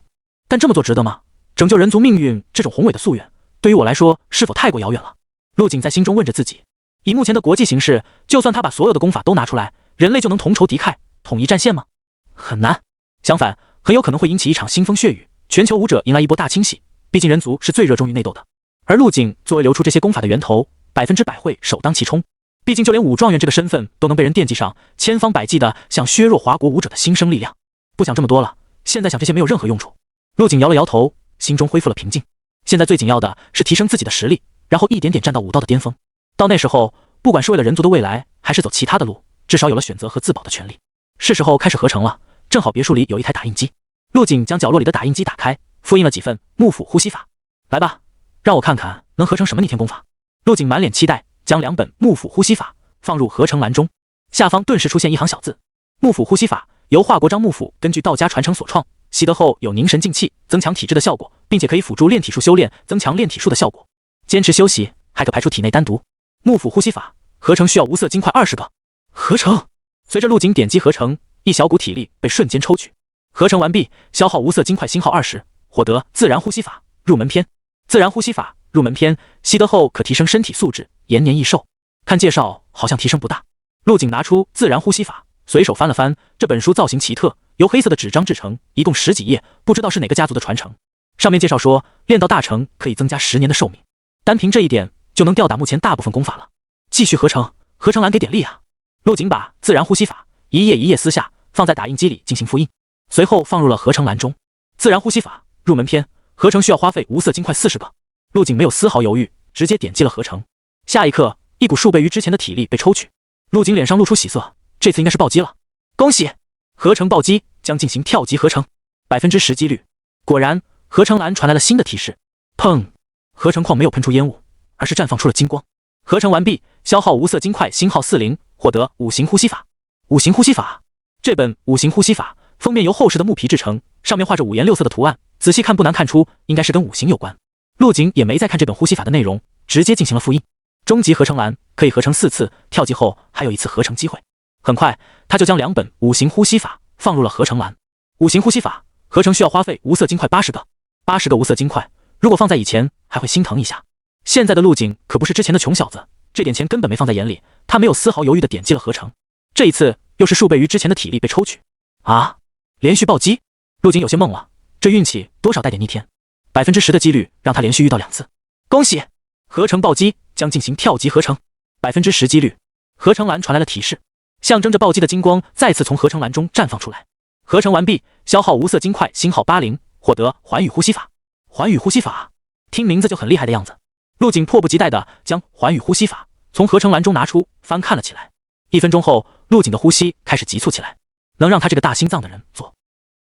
但这么做值得吗？拯救人族命运这种宏伟的夙愿，对于我来说是否太过遥远了？陆景在心中问着自己。以目前的国际形势，就算他把所有的功法都拿出来，人类就能同仇敌忾，统一战线吗？很难。相反，很有可能会引起一场腥风血雨，全球武者迎来一波大清洗。毕竟人族是最热衷于内斗的，而陆景作为流出这些功法的源头，100%会首当其冲。毕竟就连武状元这个身份都能被人惦记上，千方百计的想削弱华国武者的新生力量。不想这么多了，现在想这些没有任何用处。陆景摇了摇头，心中恢复了平静。现在最紧要的是提升自己的实力，然后一点点站到武道的巅峰。到那时候，不管是为了人族的未来，还是走其他的路，至少有了选择和自保的权利。是时候开始合成了，正好别墅里有一台打印机。陆景将角落里的打印机打开，复印了几份幕府呼吸法。来吧，让我看看能合成什么逆天功法。陆景满脸期待，将2本幕府呼吸法放入合成栏中，下方顿时出现一行小字：幕府呼吸法由华国张幕府根据道家传承所创，习得后有凝神静气、增强体质的效果，并且可以辅助炼体术修炼，增强炼体术的效果。坚持休息还可排出体内丹毒。幕府呼吸法合成需要无色金块20个。合成，随着陆景点击合成，一小股体力被瞬间抽取。合成完毕，消耗无色金块星号20，获得自然呼吸法入门篇。自然呼吸法入门篇，习得后可提升身体素质，延年益寿。看介绍好像提升不大。陆景拿出自然呼吸法，随手翻了翻，这本书造型奇特，由黑色的纸张制成，一共10几页，不知道是哪个家族的传承。上面介绍说，练到大成可以增加10年的寿命，单凭这一点就能吊打目前大部分功法了。继续合成，合成栏给点力啊！陆景把自然呼吸法一页一页撕下，放在打印机里进行复印，随后放入了合成栏中。自然呼吸法入门篇，合成需要花费无色金块40个。陆景没有丝毫犹豫，直接点击了合成。下一刻，一股数倍于之前的体力被抽取。陆景脸上露出喜色，这次应该是暴击了。恭喜，合成暴击将进行跳级合成，10%几率。果然，合成栏传来了新的提示。砰！合成矿没有喷出烟雾，而是绽放出了金光。合成完毕，消耗无色金块星号40，获得五行呼吸法。五行呼吸法，这本五行呼吸法封面由厚实的木皮制成，上面画着5颜6色的图案，仔细看不难看出应该是跟五行有关。陆景也没再看这本呼吸法的内容，直接进行了复印。终极合成栏可以合成4次，跳级后还有1次合成机会。很快，他就将2本五行呼吸法放入了合成栏。五行呼吸法合成需要花费无色金块80个，80个无色金块，如果放在以前还会心疼一下。现在的陆景可不是之前的穷小子，这点钱根本没放在眼里，他没有丝毫犹豫地点击了合成。这一次又是数倍于之前的体力被抽取。啊！连续暴击，陆景有些懵了，这运气多少带点逆天，10%的几率让他连续遇到2次。恭喜！合成暴击将进行跳级合成，10%几率。合成栏传来了提示，象征着暴击的金光再次从合成栏中绽放出来。合成完毕，消耗无色金块星号80，获得环宇呼吸法。环宇呼吸法，听名字就很厉害的样子。陆景迫不及待地将环宇呼吸法从合成栏中拿出，翻看了起来。1分钟后，陆景的呼吸开始急促起来。能让他这个大心脏的人做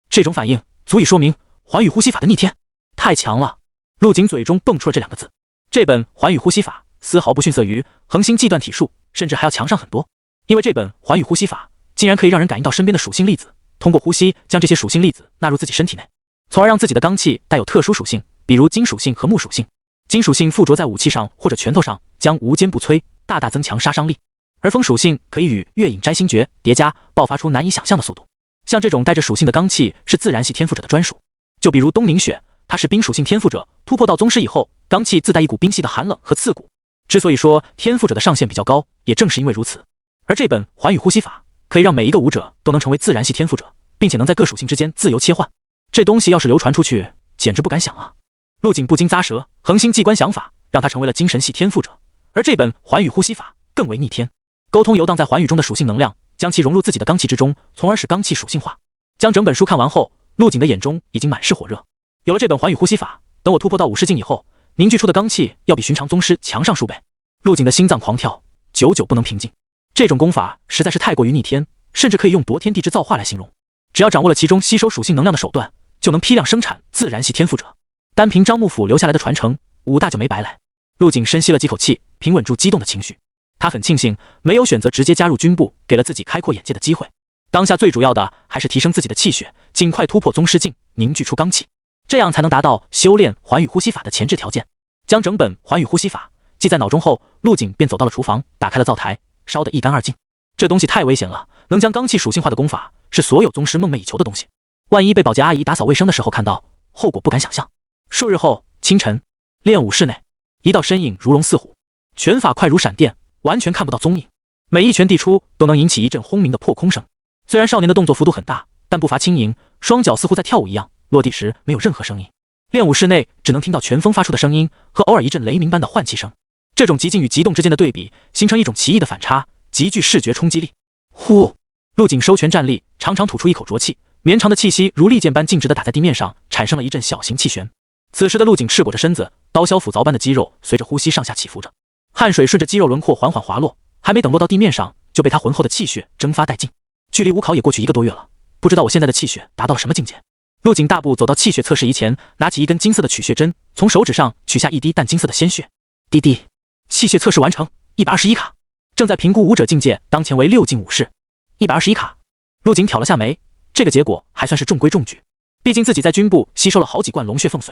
这种反应，足以说明环宇呼吸法的逆天太强了。陆景嘴中蹦出了这2个字。这本环宇呼吸法丝毫不逊色于恒星计断体术，甚至还要强上很多。因为这本环宇呼吸法竟然可以让人感应到身边的属性粒子，通过呼吸将这些属性粒子纳入自己身体内，从而让自己的罡气带有特殊属性，比如金属性和木属性。金属性附着在武器上或者拳头上，将无坚不摧，大大增强杀伤力；而风属性可以与月影摘星诀叠加，爆发出难以想象的速度。像这种带着属性的罡气是自然系天赋者的专属，就比如东宁雪，他是冰属性天赋者，突破到宗师以后，罡气自带一股冰系的寒冷和刺骨。之所以说天赋者的上限比较高，也正是因为如此。而这本环宇呼吸法可以让每一个武者都能成为自然系天赋者，并且能在各属性之间自由切换。这东西要是流传出去，简直不敢想啊！陆景不禁咂舌，恒星机关想法让他成为了精神系天赋者，而这本环宇呼吸法更为逆天，沟通游荡在环宇中的属性能量，将其融入自己的罡气之中，从而使罡气属性化。将整本书看完后，陆景的眼中已经满是火热。有了这本环宇呼吸法，等我突破到武士境以后，凝聚出的罡气要比寻常宗师强上数倍。陆景的心脏狂跳，久久不能平静。这种功法实在是太过于逆天，甚至可以用夺天地之造化来形容。只要掌握了其中吸收属性能量的手段，就能批量生产自然系天赋者。单凭张幕府留下来的传承，武大就没白来。陆景深吸了几口气，平稳住激动的情绪。他很庆幸没有选择直接加入军部，给了自己开阔眼界的机会。当下最主要的还是提升自己的气血，尽快突破宗师境，凝聚出罡气，这样才能达到修炼环宇呼吸法的前置条件。将整本环宇呼吸法记在脑中后，陆景便走到了厨房，打开了灶台，烧得一干二净。这东西太危险了，能将罡气属性化的功法是所有宗师梦寐以求的东西。万一被保洁阿姨打扫卫生的时候看到，后果不敢想象。数日后清晨，练武室内，一道身影如龙似虎，拳法快如闪电，完全看不到踪影。每一拳递出都能引起一阵轰鸣的破空声。虽然少年的动作幅度很大，但步伐轻盈，双脚似乎在跳舞一样，落地时没有任何声音。练武室内只能听到拳风发出的声音和偶尔一阵雷鸣般的换气声。这种极静与极动之间的对比，形成一种奇异的反差，极具视觉冲击力。呼！陆景收拳站立，长长吐出一口浊气，绵长的气息如利剑般径直地打在地面上，产生了一阵小型气旋。此时的陆景赤裸着身子，刀削斧凿般的肌肉随着呼吸上下起伏着，汗水顺着肌肉轮廓缓缓滑落，还没等落到地面上，就被他浑厚的气血蒸发殆尽。距离武考也过去1个多月了，不知道我现在的气血达到了什么境界。陆景大步走到气血测试仪前，拿起一根金色的取血针，从手指上取下一滴淡金色的鲜血。滴滴，气血测试完成，121卡。正在评估武者境界，当前为6进武士，121卡。陆景挑了下眉，这个结果还算是中规中矩，毕竟自己在军部吸收了好几罐龙血凤髓，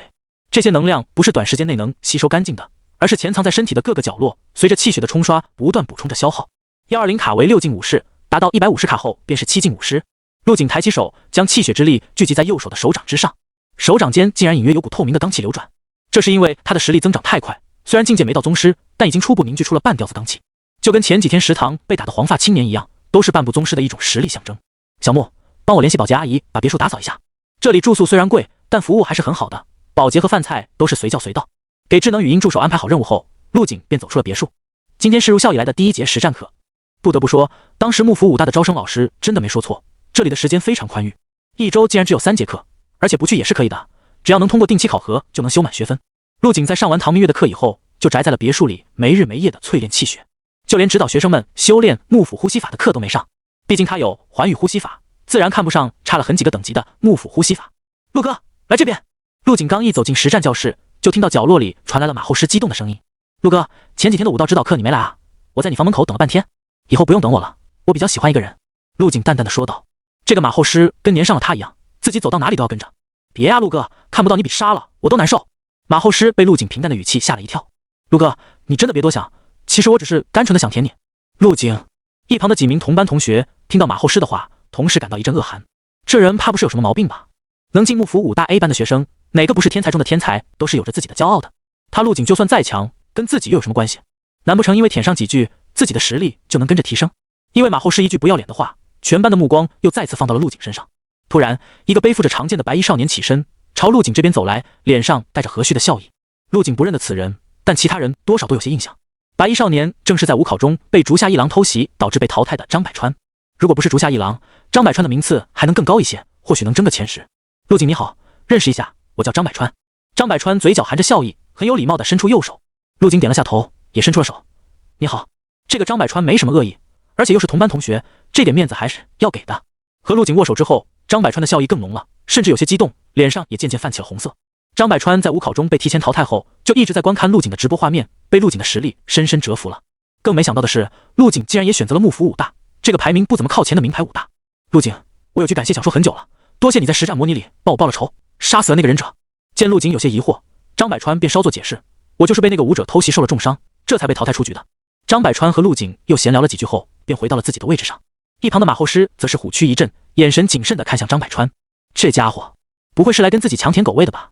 这些能量不是短时间内能吸收干净的，而是潜藏在身体的各个角落，随着气血的冲刷不断补充着消耗。120卡为6进武士，达到150卡后便是7进武师。陆景抬起手，将气血之力聚集在右手的手掌之上，手掌间竟然隐约有股透明的罡气流转。这是因为他的实力增长太快，虽然境界没到宗师，但已经初步凝聚出了半吊子罡气，就跟前几天食堂被打的黄发青年一样，都是半步宗师的一种实力象征。小莫，帮我联系保洁阿姨，把别墅打扫一下。这里住宿虽然贵，但服务还是很好的，保洁和饭菜都是随叫随到。给智能语音助手安排好任务后，陆景便走出了别墅。今天是入校以来的第1节实战课，不得不说，当时幕府武大的招生老师真的没说错，这里的时间非常宽裕，1周竟然只有3节课，而且不去也是可以的，只要能通过定期考核就能修满学分。陆景在上完唐明月的课以后，就宅在了别墅里，没日没夜的淬炼气血，就连指导学生们修炼幕府呼吸法的课都没上，毕竟他有环宇呼吸法，自然看不上差了很几个等级的幕府呼吸法。陆哥，来这边！陆景刚一走进实战教室，就听到角落里传来了马后师激动的声音。陆哥，前几天的武道指导课你没来啊？我在你房门口等了半天，以后不用等我了，我比较喜欢一个人。陆景淡淡的说道。这个马后师跟粘上了他一样，自己走到哪里都要跟着。别啊，陆哥，看不到你比杀了我都难受。马后师被陆景平淡的语气吓了一跳。陆哥，你真的别多想，其实我只是单纯的想舔你。陆景，一旁的几名同班同学听到马后师的话，同时感到一阵恶寒。这人怕不是有什么毛病吧？能进幕府武大 A 班的学生，哪个不是天才中的天才，都是有着自己的骄傲的。他陆景就算再强，跟自己又有什么关系？难不成因为舔上几句，自己的实力就能跟着提升？因为马后师一句不要脸的话，全班的目光又再次放到了陆景身上。突然，一个背负着长剑的白衣少年起身，朝陆景这边走来，脸上带着和煦的笑意。陆景不认得此人，但其他人多少都有些印象。白衣少年正是在武考中被竹下一郎偷袭导致被淘汰的张百川。如果不是竹下一郎，张百川的名次还能更高一些，或许能争个前10。陆景你好，认识一下，我叫张百川。张百川嘴角含着笑意，很有礼貌地伸出右手。陆景点了下头，也伸出了手。你好。这个张百川没什么恶意，而且又是同班同学，这点面子还是要给的。和陆景握手之后，张百川的笑意更浓了，甚至有些激动，脸上也渐渐泛起了红色。张百川在武考中被提前淘汰后，就一直在观看陆景的直播画面，被陆景的实力深深折服了。更没想到的是，陆景竟然也选择了幕府武大，这个排名不怎么靠前的名牌武大。陆景，我有句感谢想说很久了，多谢你在实战模拟里帮我报了仇，杀死了那个忍者。见陆景有些疑惑，张百川便稍作解释，我就是被那个武者偷袭受了重伤，这才被淘汰出局的。张百川和陆景又闲聊了几句后，便回到了自己的位置上。一旁的马后师则是虎躯一震，眼神谨慎地看向张百川，这家伙不会是来跟自己强舔狗喂的吧？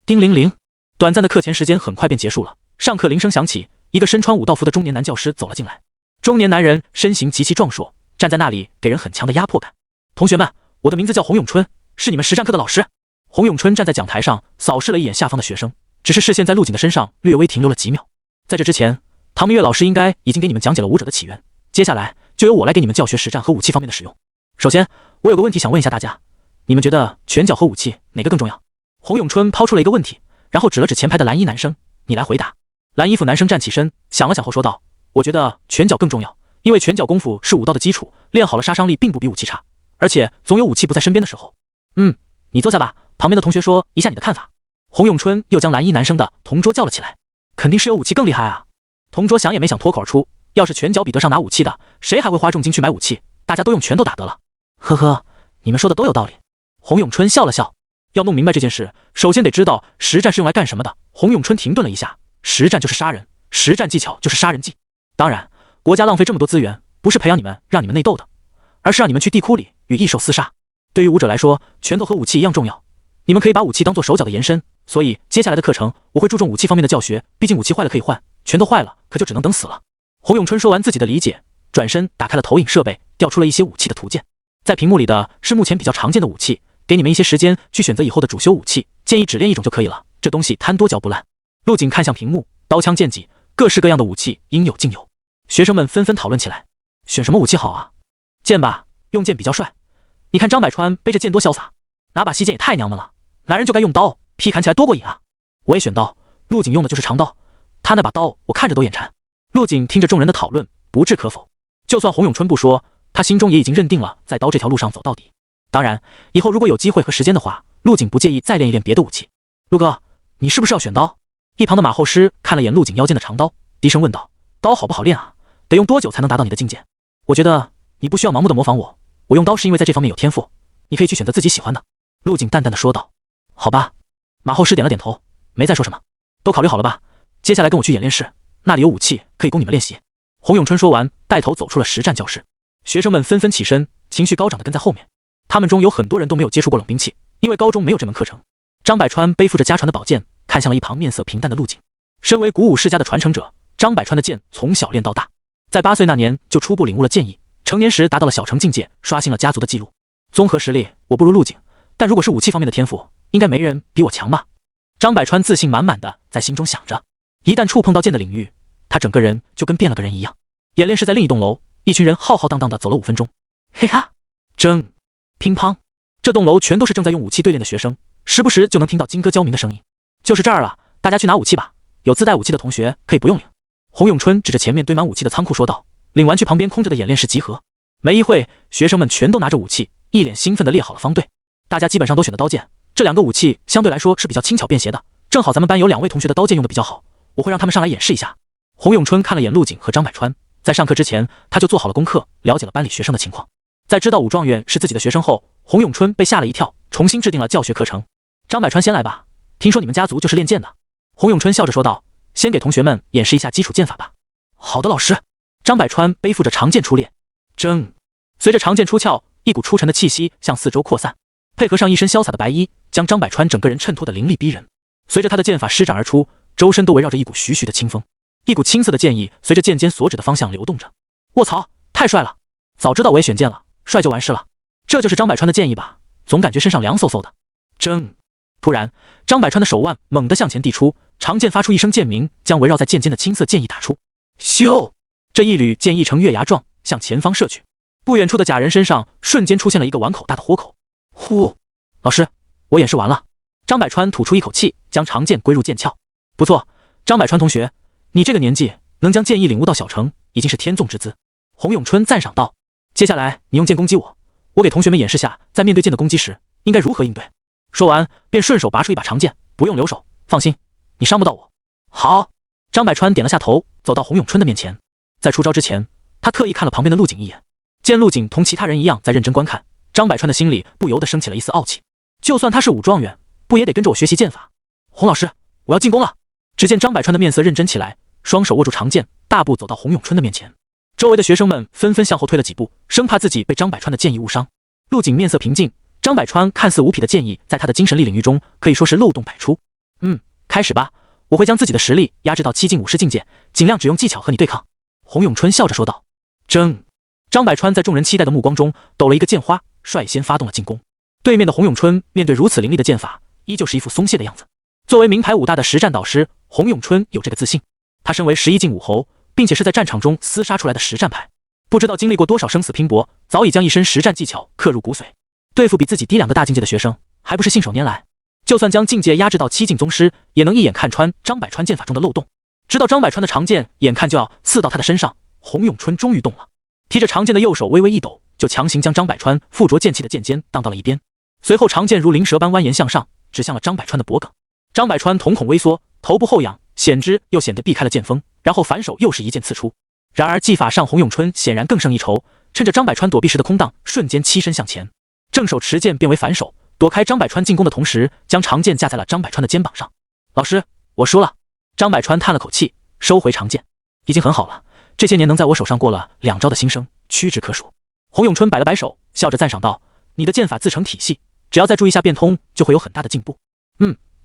叮铃铃，短暂的课前时间很快便结束了。上课铃声响起，一个身穿武道服的中年男教师走了进来。中年男人身形极其壮硕，站在那里给人很强的压迫感。同学们，我的名字叫洪永春，是你们实战课的老师。洪永春站在讲台上，扫视了一眼下方的学生，只是视线在陆景的身上略微停留了几秒。在这之前，唐明月老师应该已经给你们讲解了武者的起源，接下来就由我来给你们教学实战和武器方面的使用。首先，我有个问题想问一下大家，你们觉得拳脚和武器哪个更重要？洪永春抛出了一个问题，然后指了指前排的蓝衣男生，你来回答。蓝衣服男生站起身，想了想后说道，我觉得拳脚更重要，因为拳脚功夫是武道的基础，练好了杀伤力并不比武器差，而且总有武器不在身边的时候。你坐下吧，旁边的同学说一下你的看法。洪永春又将蓝衣男生的同桌叫了起来，肯定是有武器更厉害啊。同桌想也没想脱口而出，要是拳脚比得上拿武器的，谁还会花重金去买武器？大家都用拳头打得了。呵呵，你们说的都有道理。洪永春笑了笑，要弄明白这件事，首先得知道实战是用来干什么的。洪永春停顿了一下，实战就是杀人，实战技巧就是杀人技。当然，国家浪费这么多资源，不是培养你们让你们内斗的，而是让你们去地窟里与异兽厮杀。对于武者来说，拳头和武器一样重要，你们可以把武器当做手脚的延伸，所以接下来的课程我会注重武器方面的教学，毕竟武器坏了可以换，拳头坏了可就只能等死了。洪永春说完自己的理解，转身打开了投影设备，调出了一些武器的图鉴。在屏幕里的是目前比较常见的武器，给你们一些时间去选择以后的主修武器，建议只练一种就可以了，这东西贪多嚼不烂。陆景看向屏幕，刀枪剑戟，各式各样的武器应有尽有。学生们纷纷讨论起来，选什么武器好啊？剑吧，用剑比较帅。你看张百川背着剑多潇洒，拿把细剑也太娘们了，男人就该用刀，劈砍起来多过瘾啊！我也选刀，陆景用的就是长刀，他那把刀我看着都眼馋。陆景听着众人的讨论，不置可否。就算洪永春不说，他心中也已经认定了在刀这条路上走到底。当然，以后如果有机会和时间的话，陆景不介意再练一练别的武器。陆哥，你是不是要选刀？一旁的马后师看了眼陆景腰间的长刀，低声问道：刀好不好练啊？得用多久才能达到你的境界？我觉得你不需要盲目的模仿我，我用刀是因为在这方面有天赋，你可以去选择自己喜欢的。陆景淡淡的说道。好吧。马后师点了点头，没再说什么。都考虑好了吧？接下来跟我去演练室，那里有武器可以供你们练习。洪永春说完，带头走出了实战教室。学生们纷纷起身，情绪高涨的跟在后面。他们中有很多人都没有接触过冷兵器，因为高中没有这门课程。张百川背负着家传的宝剑，看向了一旁面色平淡的陆景。身为古武世家的传承者，张百川的剑从小练到大，在8岁那年就初步领悟了剑意，成年时达到了小成境界，刷新了家族的记录。综合实力，我不如陆景，但如果是武器方面的天赋，应该没人比我强吧？张百川自信满满的在心中想着。一旦触碰到剑的领域，他整个人就跟变了个人一样。演练室在另一栋楼，一群人浩浩荡荡的走了5分钟。嘿哈，争，乒乓，这栋楼全都是正在用武器对练的学生，时不时就能听到金戈交鸣的声音。就是这儿了，大家去拿武器吧，有自带武器的同学可以不用领。洪永春指着前面堆满武器的仓库说道，领完去旁边空着的演练室集合。没一会，学生们全都拿着武器，一脸兴奋地列好了方队。大家基本上都选的刀剑，这2个武器相对来说是比较轻巧便携的，正好咱们班有2位同学的刀剑用的比较好，我会让他们上来演示一下。洪永春看了眼陆景和张百川，在上课之前他就做好了功课，了解了班里学生的情况。在知道武状元是自己的学生后，洪永春被吓了一跳，重新制定了教学课程。张百川先来吧，听说你们家族就是练剑的。洪永春笑着说道，先给同学们演示一下基础剑法吧。好的，老师。张百川背负着长剑出列，争。随着长剑出鞘，一股出尘的气息向四周扩散，配合上一身潇洒的白衣，将张百川整个人衬托得凌厉逼人。随着他的剑法施展而出，周身都围绕着一股徐徐的清风，一股青色的剑意随着剑尖所指的方向流动着。卧槽，太帅了！早知道我也选剑了，帅就完事了。这就是张百川的剑意吧？总感觉身上凉飕飕的。争！突然，张百川的手腕猛地向前递出，长剑发出一声剑鸣，将围绕在剑尖的青色剑意打出。咻！这一缕剑意呈月牙状向前方射去，不远处的假人身上瞬间出现了一个碗口大的豁口。呼！老师，我演示完了。张百川吐出一口气，将长剑归入剑鞘。不错，张百川同学，你这个年纪能将剑意领悟到小成，已经是天纵之资。洪永春赞赏道。接下来你用剑攻击我，我给同学们演示下，在面对剑的攻击时应该如何应对。说完，便顺手拔出一把长剑，不用留手，放心，你伤不到我。好。张百川点了下头，走到洪永春的面前。在出招之前，他特意看了旁边的陆景一眼，见陆景同其他人一样在认真观看，张百川的心里不由得升起了一丝傲气。就算他是武状元，不也得跟着我学习剑法？洪老师，我要进攻了！只见张百川的面色认真起来，双手握住长剑，大步走到洪永春的面前。周围的学生们纷纷向后退了几步，生怕自己被张百川的剑意误伤。陆景面色平静，张百川看似无匹的剑意，在他的精神力领域中可以说是漏洞百出。开始吧，我会将自己的实力压制到7进武士境界，尽量只用技巧和你对抗。洪永春笑着说道。争！张百川在众人期待的目光中抖了一个剑花，率先发动了进攻。对面的洪永春面对如此凌厉的剑法，依旧是一副松懈的样子。作为名牌武大的实战导师，洪永春有这个自信。他身为11进武侯，并且是在战场中厮杀出来的实战派，不知道经历过多少生死拼搏，早已将一身实战技巧刻入骨髓。对付比自己低2个大境界的学生，还不是信手拈来？就算将境界压制到7进宗师，也能一眼看穿张百川剑法中的漏洞。知道张百川的长剑眼看就要刺到他的身上，洪永春终于动了，提着长剑的右手微微一抖，就强行将张百川附着剑气的剑尖荡到了一边。随后长剑如灵蛇般蜿蜒向上，指向了张百川的脖颈。张百川瞳孔微缩，头部后仰，显之又显得避开了剑锋，然后反手又是一剑刺出。然而技法上洪永春显然更胜一筹，趁着张百川躲避时的空档，瞬间欺身向前，正手持剑变为反手，躲开张百川进攻的同时，将长剑架在了张百川的肩膀上。老师，我输了。张百川叹了口气，收回长剑。已经很好了，这些年能在我手上过了2招的新生，屈指可数。洪永春摆了摆手，笑着赞赏道：你的剑法自成体系，只要再注意下变通，就会有很大的进步。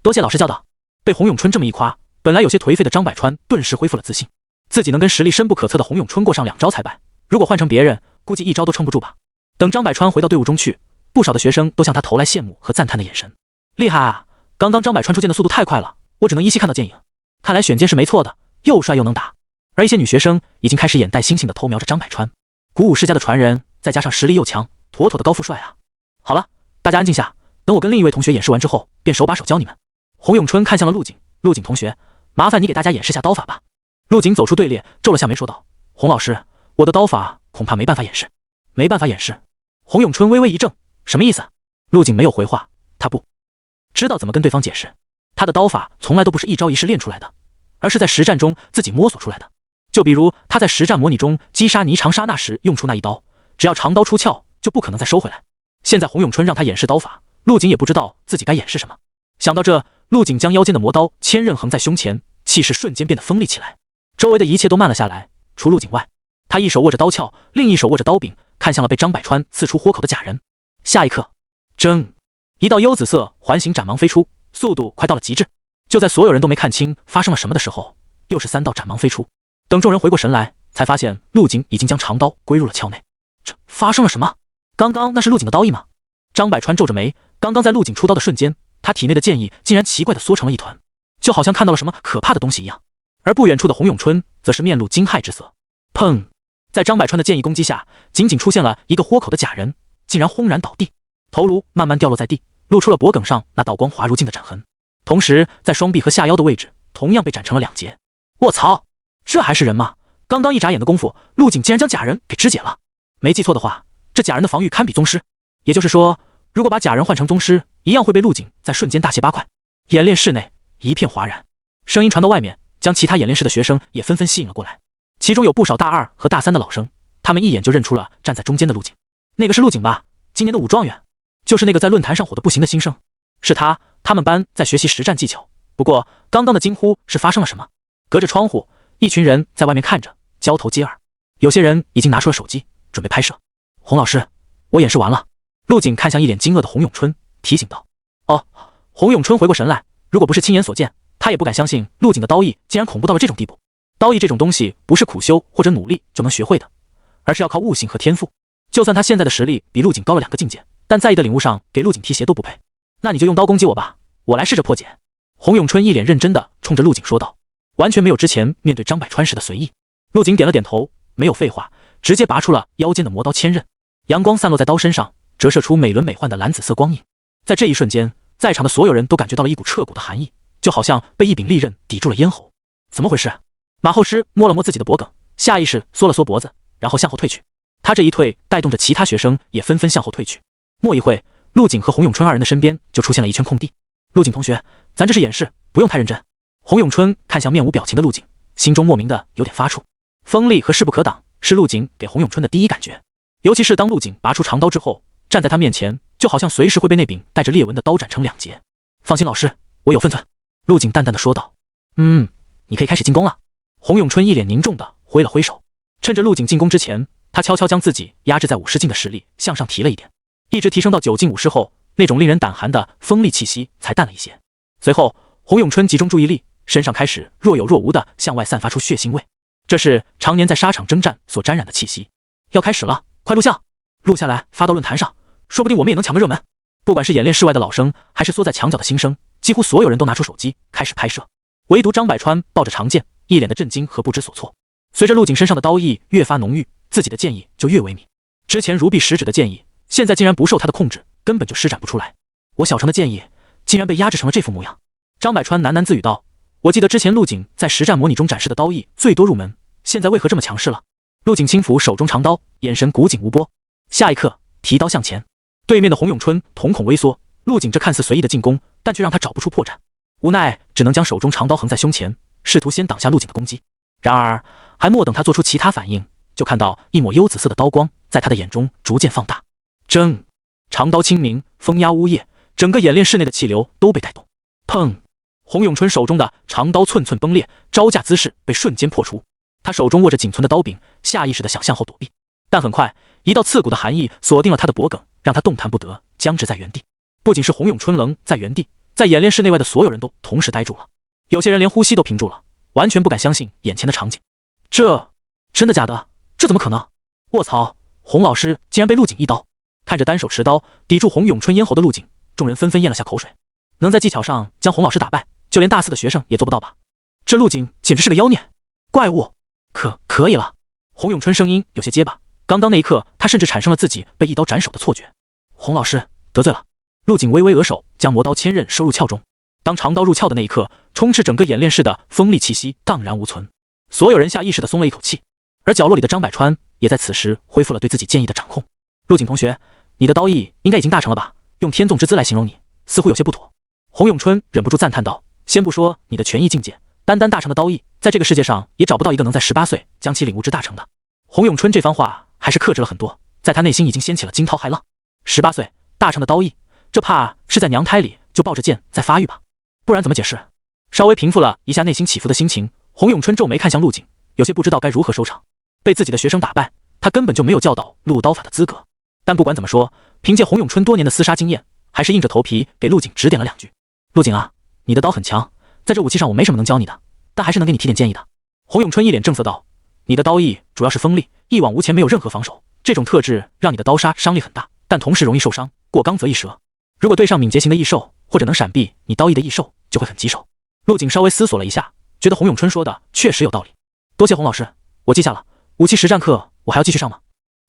多谢老师教导。被洪永春这么一夸，本来有些颓废的张百川顿时恢复了自信，自己能跟实力深不可测的洪永春过上2招才败，如果换成别人，估计1招都撑不住吧。等张百川回到队伍中去，不少的学生都向他投来羡慕和赞叹的眼神。厉害啊！刚刚张百川出剑的速度太快了，我只能依稀看到剑影。看来选剑是没错的，又帅又能打。而一些女学生已经开始眼带星星的偷瞄着张百川，古武世家的传人，再加上实力又强，妥妥的高富帅啊！好了，大家安静下，等我跟另一位同学演示完之后，便手把手教你们。洪永春看向了陆景，陆景同学，麻烦你给大家演示下刀法吧。陆景走出队列，皱了下眉说道：洪老师，我的刀法恐怕没办法演示。没办法演示？洪永春微微一怔，什么意思？陆景没有回话，他不知道怎么跟对方解释。他的刀法从来都不是一招一式练出来的，而是在实战中自己摸索出来的。就比如他在实战模拟中击杀霓长杀那时用出那一刀，只要长刀出鞘，就不可能再收回来。现在洪永春让他演示刀法，陆景也不知道自己该演示什么。想到这，陆景将腰间的魔刀千刃横在胸前，气势瞬间变得锋利起来。周围的一切都慢了下来，除陆景外，他一手握着刀鞘，另一手握着刀柄，看向了被张百川刺出豁口的假人。下一刻，争！一道幽紫色环形斩芒飞出，速度快到了极致。就在所有人都没看清发生了什么的时候，又是3道斩芒飞出。等众人回过神来，才发现陆景已经将长刀归入了鞘内。这发生了什么？刚刚那是陆景的刀意吗？张百川皱着眉，刚刚在陆景出刀的瞬间，他体内的剑意竟然奇怪地缩成了一团，就好像看到了什么可怕的东西一样。而不远处的洪永春则是面露惊骇之色。砰！在张百川的剑意攻击下，仅仅出现了一个豁口的假人，竟然轰然倒地，头颅慢慢掉落在地，露出了脖颈上那道光滑如镜的斩痕，同时在双臂和下腰的位置同样被斩成了2截。卧槽，这还是人吗？刚刚一眨眼的功夫，陆景竟然将假人给肢解了。没记错的话，这假人的防御堪比宗师，也就是说，如果把假人换成宗师，一样会被陆景在瞬间大卸8块。演练室内一片哗然，声音传到外面，将其他演练室的学生也纷纷吸引了过来。其中有不少大2和大3的老生，他们一眼就认出了站在中间的陆景。那个是陆景吧？今年的武状元，就是那个在论坛上火得不行的新生。是他，他们班在学习实战技巧。不过刚刚的惊呼是发生了什么？隔着窗户，一群人在外面看着，交头接耳。有些人已经拿出了手机，准备拍摄。洪老师，我演示完了。陆景看向一脸惊愕的洪永春，提醒道。哦，洪永春回过神来，如果不是亲眼所见，他也不敢相信陆景的刀意竟然恐怖到了这种地步。刀意这种东西不是苦修或者努力就能学会的，而是要靠悟性和天赋。就算他现在的实力比陆景高了2个境界，但在意的领悟上给陆景提鞋都不配。那你就用刀攻击我吧，我来试着破解。洪永春一脸认真地冲着陆景说道，完全没有之前面对张百川时的随意。陆景点了点头，没有废话，直接拔出了腰间的魔刀千刃。阳光散落在刀身上，折射出美轮美奂的蓝紫色光影。在这一瞬间，在场的所有人都感觉到了一股彻骨的寒意，就好像被一柄利刃抵住了咽喉。怎么回事？马后师摸了摸自己的脖颈，下意识缩了缩脖子，然后向后退去。他这一退，带动着其他学生也纷纷向后退去。莫一会，陆景和洪永春2人的身边就出现了一圈空地。陆景同学，咱这是演示，不用太认真。洪咏春看向面无表情的陆景，心中莫名的有点发怵。锋利和势不可挡是陆景给洪咏春的第一感觉，尤其是当陆景拔出长刀之后，站在他面前，就好像随时会被那柄带着裂纹的刀斩成两截。放心老师，我有分寸。陆景淡淡的说道。你可以开始进攻了。洪咏春一脸凝重的挥了挥手，趁着陆景进攻之前，他悄悄将自己压制在50境的实力向上提了一点，一直提升到9境50后，那种令人胆寒的锋利气息才淡了一些。随后，洪咏春集中注意力，身上开始若有若无的向外散发出血腥味，这是常年在沙场征战所沾染的气息。要开始了，快录像，录下来发到论坛上，说不定我们也能抢个热门。不管是演练室外的老生，还是缩在墙角的新生，几乎所有人都拿出手机开始拍摄，唯独张百川抱着长剑，一脸的震惊和不知所措。随着陆景身上的刀意越发浓郁，自己的剑意就越微密。之前如臂使指的剑意，现在竟然不受他的控制，根本就施展不出来。我小成的剑意竟然被压制成了这副模样。张百川喃喃自语道：我记得之前陆景在实战模拟中展示的刀意最多入门，现在为何这么强势了？陆景轻抚手中长刀，眼神古井无波。下一刻，提刀向前。对面的洪咏春瞳孔微缩，陆景这看似随意的进攻，但却让他找不出破绽，无奈只能将手中长刀横在胸前，试图先挡下陆景的攻击。然而还莫等他做出其他反应，就看到一抹幽紫色的刀光在他的眼中逐渐放大。铮，长刀清明，风压呜咽，整个演练室内的气流都被带动。砰！洪咏春手中的长刀寸寸崩裂，招架姿势被瞬间破除。他手中握着仅存的刀柄，下意识地想向后躲避，但很快一道刺骨的寒意锁定了他的脖颈，让他动弹不得，僵直在原地。不仅是洪咏春愣在原地，在演练室内外的所有人都同时呆住了，有些人连呼吸都屏住了，完全不敢相信眼前的场景。这真的假的？这怎么可能？卧槽！洪老师竟然被陆景一刀！看着单手持刀抵住洪咏春咽喉的陆景，众人纷纷咽了下口水。能在技巧上将洪老师打败，就连大4的学生也做不到吧？这陆景简直是个妖孽，怪物！可以了。洪咏春声音有些结巴，刚刚那一刻，他甚至产生了自己被一刀斩首的错觉。洪老师得罪了。陆景微微额手，将魔刀千刃收入鞘中。当长刀入鞘的那一刻，充斥整个演练室的锋利气息荡然无存，所有人下意识地松了一口气。而角落里的张百川也在此时恢复了对自己剑意的掌控。陆景同学，你的刀意应该已经大成了吧？用天纵之姿来形容你，似乎有些不妥。洪咏春忍不住赞叹道：先不说你的权益境界，单大成的刀意，在这个世界上也找不到一个能在18岁将其领悟至大成的。洪咏春这番话还是克制了很多，在他内心已经掀起了惊涛骇浪。18岁大成的刀意，这怕是在娘胎里就抱着剑在发育吧？不然怎么解释？稍微平复了一下内心起伏的心情，洪咏春皱眉看向陆景，有些不知道该如何收场。被自己的学生打败，他根本就没有教导陆刀法的资格。但不管怎么说，凭借洪咏春多年的厮杀经验，还是硬着头皮给陆景指点了2句。陆景啊，你的刀很强，在这武器上我没什么能教你的，但还是能给你提点建议的。洪咏春一脸正色道：你的刀意主要是锋利，一往无前，没有任何防守，这种特质让你的刀杀伤力很大，但同时容易受伤，过刚则易折。如果对上敏捷型的异兽，或者能闪避你刀意的异兽，就会很棘手。陆景稍微思索了一下，觉得洪咏春说的确实有道理。多谢洪老师，我记下了。武器实战课我还要继续上吗？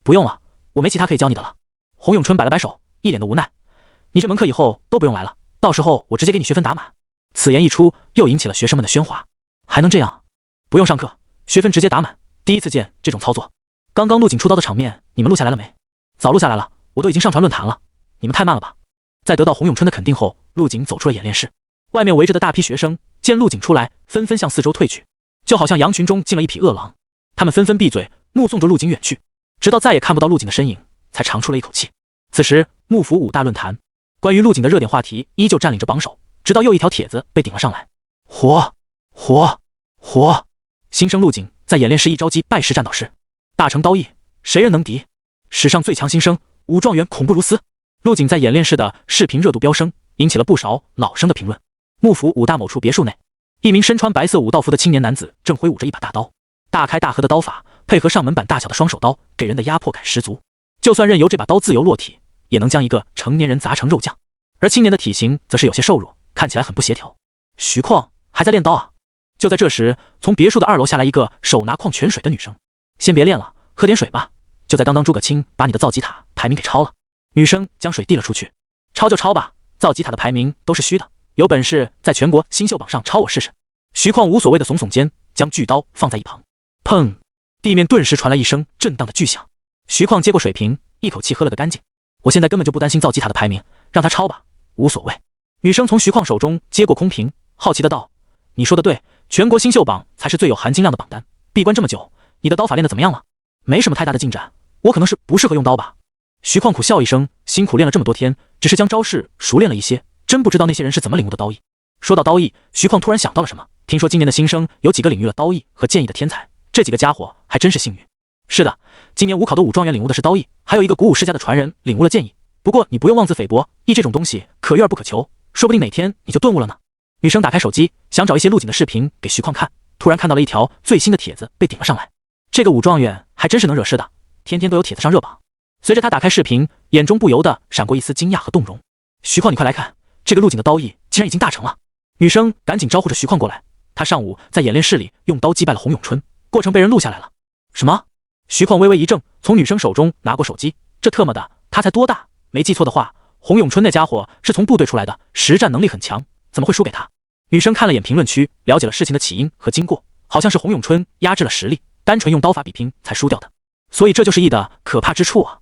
不用了，我没其他可以教你的了。洪咏春摆了摆手，一脸的无奈。你这门课以后都不用来了，到时候我直接给你学分打满。此言一出，又引起了学生们的喧哗。还能这样？不用上课，学分直接打满。第一次见这种操作。刚刚陆景出刀的场面，你们录下来了没？早录下来了，我都已经上传论坛了。你们太慢了吧？在得到洪咏春的肯定后，陆景走出了演练室。外面围着的大批学生见陆景出来，纷纷向四周退去，就好像羊群中进了一匹饿狼。他们纷纷闭嘴，目送着陆景远去，直到再也看不到陆景的身影，才长出了一口气。此时，幕府5大论坛关于陆景的热点话题依旧占领着榜首，直到又一条帖子被顶了上来。火！新生陆景在演练室一招击败石战导师，大成刀意，谁人能敌？史上最强新生，武状元恐怖如斯。陆景在演练室的视频热度飙升，引起了不少老生的评论。幕府5大某处别墅内，一名身穿白色武道服的青年男子正挥舞着一把大刀，大开大合的刀法配合上门板大小的双手刀，给人的压迫感十足。就算任由这把刀自由落体，也能将一个成年人砸成肉酱。而青年的体型则是有些瘦弱，看起来很不协调。徐况还在练刀啊？就在这时，从别墅的2楼下来一个手拿矿泉水的女生。先别练了，喝点水吧。就在刚刚诸葛青把你的造极塔排名给抄了。女生将水递了出去。抄就抄吧，造极塔的排名都是虚的，有本事在全国新秀榜上抄我试试。徐况无所谓的耸耸肩，将巨刀放在一旁。砰！地面顿时传来一声震荡的巨响。徐况接过水瓶，一口气喝了个干净。我现在根本就不担心造极塔的排名，让他抄吧，无所谓。女生从徐况手中接过空瓶，好奇的道：“你说的对，全国新秀榜才是最有含金量的榜单。闭关这么久，你的刀法练得怎么样了？没什么太大的进展，我可能是不适合用刀吧。”徐况苦笑一声，辛苦练了这么多天，只是将招式熟练了一些，真不知道那些人是怎么领悟的刀艺。说到刀艺，徐况突然想到了什么，听说今年的新生有几个领域了刀艺和剑艺的天才，这几个家伙还真是幸运。是的，今年武考的武状元领悟的是刀艺，还有一个古武世家的传人领悟了剑艺。不过你不用妄自菲薄，艺这种东西可遇而不可求，说不定哪天你就顿悟了呢。女生打开手机，想找一些录景的视频给徐况看，突然看到了一条最新的帖子被顶了上来。这个武状元还真是能惹事的，天天都有帖子上热榜。随着他打开视频，眼中不由得闪过一丝惊讶和动容。徐况，你快来看，这个录景的刀艺竟然已经大成了！女生赶紧招呼着徐况过来。他上午在演练室里用刀击败了洪永春，过程被人录下来了。什么？徐况微微一怔，从女生手中拿过手机。这特么的，他才多大？没记错的话，洪永春那家伙是从部队出来的，实战能力很强，怎么会输给他？女生看了眼评论区，了解了事情的起因和经过，好像是洪永春压制了实力，单纯用刀法比拼才输掉的。所以这就是义的可怕之处啊！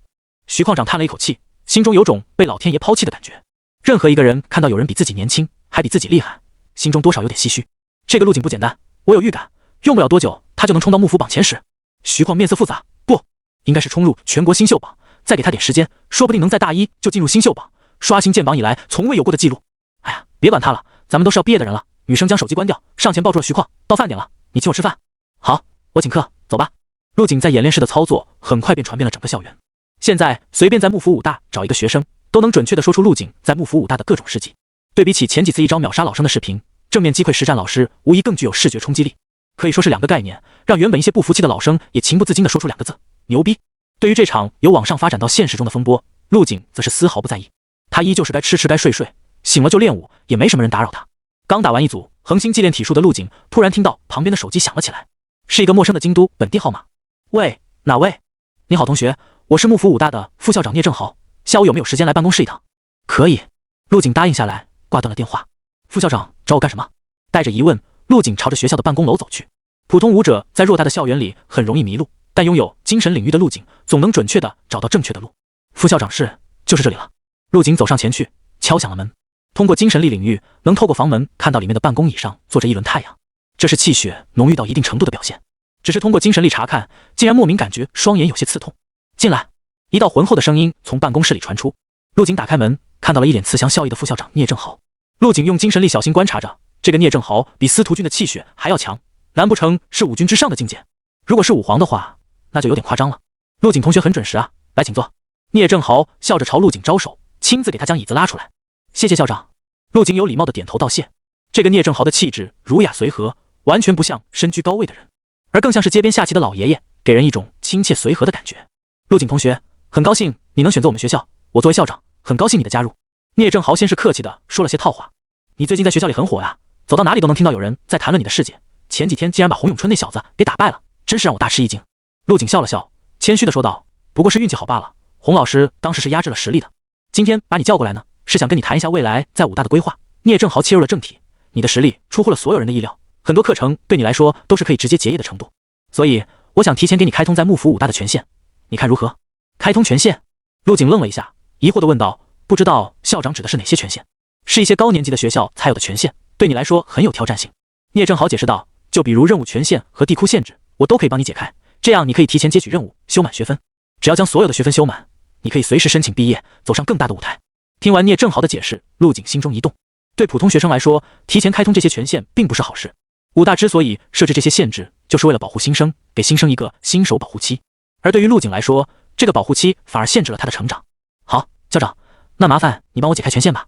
徐矿长叹了一口气，心中有种被老天爷抛弃的感觉。任何一个人看到有人比自己年轻，还比自己厉害，心中多少有点唏嘘。这个陆景不简单，我有预感，用不了多久他就能冲到幕府榜前10。徐矿面色复杂，不，应该是冲入全国新秀榜，再给他点时间，说不定能在大一就进入新秀榜，刷新剑榜以来从未有过的记录。哎呀，别管他了，咱们都是要毕业的人了。女生将手机关掉，上前抱住了徐矿，到饭点了，你请我吃饭。好，我请客，走吧。陆景在演练室的操作很快便传遍了整个校园。现在随便在幕府武大找一个学生，都能准确地说出陆景在幕府武大的各种事迹。对比起前几次一招秒杀老生的视频，正面击溃实战老师无疑更具有视觉冲击力。可以说是两个概念，让原本一些不服气的老生也情不自禁地说出2个字：牛逼。对于这场由网上发展到现实中的风波，陆景则是丝毫不在意。他依旧是该吃吃该睡睡，醒了就练武，也没什么人打扰他。刚打完一组恒星纪练体术的陆景，突然听到旁边的手机响了起来，是一个陌生的京都本地号码。喂，哪位？你好，同学，我是幕府武大的副校长聂正豪，下午有没有时间来办公室一趟？可以。陆景答应下来，挂断了电话。副校长找我干什么？带着疑问，陆景朝着学校的办公楼走去。普通武者在偌大的校园里很容易迷路，但拥有精神领域的陆景总能准确地找到正确的路。副校长室就是这里了。陆景走上前去，敲响了门。通过精神力领域，能透过房门看到里面的办公椅上坐着一轮太阳，这是气血浓郁到一定程度的表现。只是通过精神力查看，竟然莫名感觉双眼有些刺痛。进来！一道浑厚的声音从办公室里传出。陆景打开门，看到了一脸慈祥笑意的副校长聂正豪。陆景用精神力小心观察着，这个聂正豪比司徒君的气血还要强，难不成是武君之上的境界？如果是武皇的话，那就有点夸张了。陆景同学很准时啊，来请坐。聂正豪笑着朝陆景招手，亲自给他将椅子拉出来。谢谢校长。陆景有礼貌的点头道谢。这个聂正豪的气质儒雅随和，完全不像身居高位的人，而更像是街边下棋的老爷爷，给人一种亲切随和的感觉。陆景同学，很高兴你能选择我们学校，我作为校长，很高兴你的加入。聂正豪先是客气的说了些套话。你最近在学校里很火呀，走到哪里都能听到有人在谈论你的事迹，前几天竟然把洪永春那小子给打败了，真是让我大吃一惊。陆景笑了笑，谦虚的说道，不过是运气好罢了，洪老师当时是压制了实力的。今天把你叫过来呢，是想跟你谈一下未来在武大的规划。聂正豪切入了正题，你的实力出乎了所有人的意料，很多课程对你来说都是可以直接结业的程度，所以我想提前给你开通在幕府武大的权限，你看如何？开通权限？陆景愣了一下，疑惑地问道，不知道校长指的是哪些权限？是一些高年级的学校才有的权限，对你来说很有挑战性。聂正豪解释道，就比如任务权限和地库限制，我都可以帮你解开，这样你可以提前接取任务，修满学分。只要将所有的学分修满，你可以随时申请毕业，走上更大的舞台。听完聂正豪的解释，陆景心中一动。对普通学生来说，提前开通这些权限并不是好事。武大之所以设置这些限制，就是为了保护新生，给新生一个新手保护期。而对于陆景来说，这个保护期反而限制了他的成长。好，校长，那麻烦你帮我解开权限吧。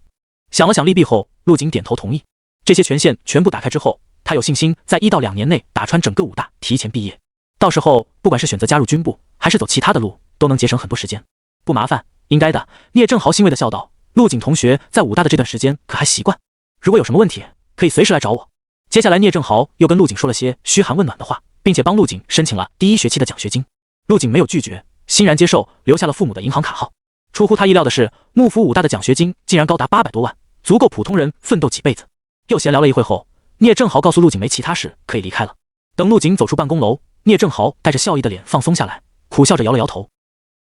想了想利弊后，陆景点头同意。这些权限全部打开之后，他有信心在1到2年内打穿整个武大，提前毕业。到时候不管是选择加入军部，还是走其他的路，都能节省很多时间。不麻烦，应该的。聂正豪欣慰地笑道，陆景同学在武大的这段时间可还习惯？如果有什么问题，可以随时来找我。接下来聂正豪又跟陆景说了些嘘寒问暖的话，并且帮陆景申请了第1学期的奖学金。陆景没有拒绝，欣然接受，留下了父母的银行卡号。出乎他意料的是，幕府武大的奖学金竟然高达800多万，足够普通人奋斗几辈子。又闲聊了一会后，聂正豪告诉陆景没其他事，可以离开了。等陆景走出办公楼，聂正豪带着笑意的脸放松下来，苦笑着摇了摇头。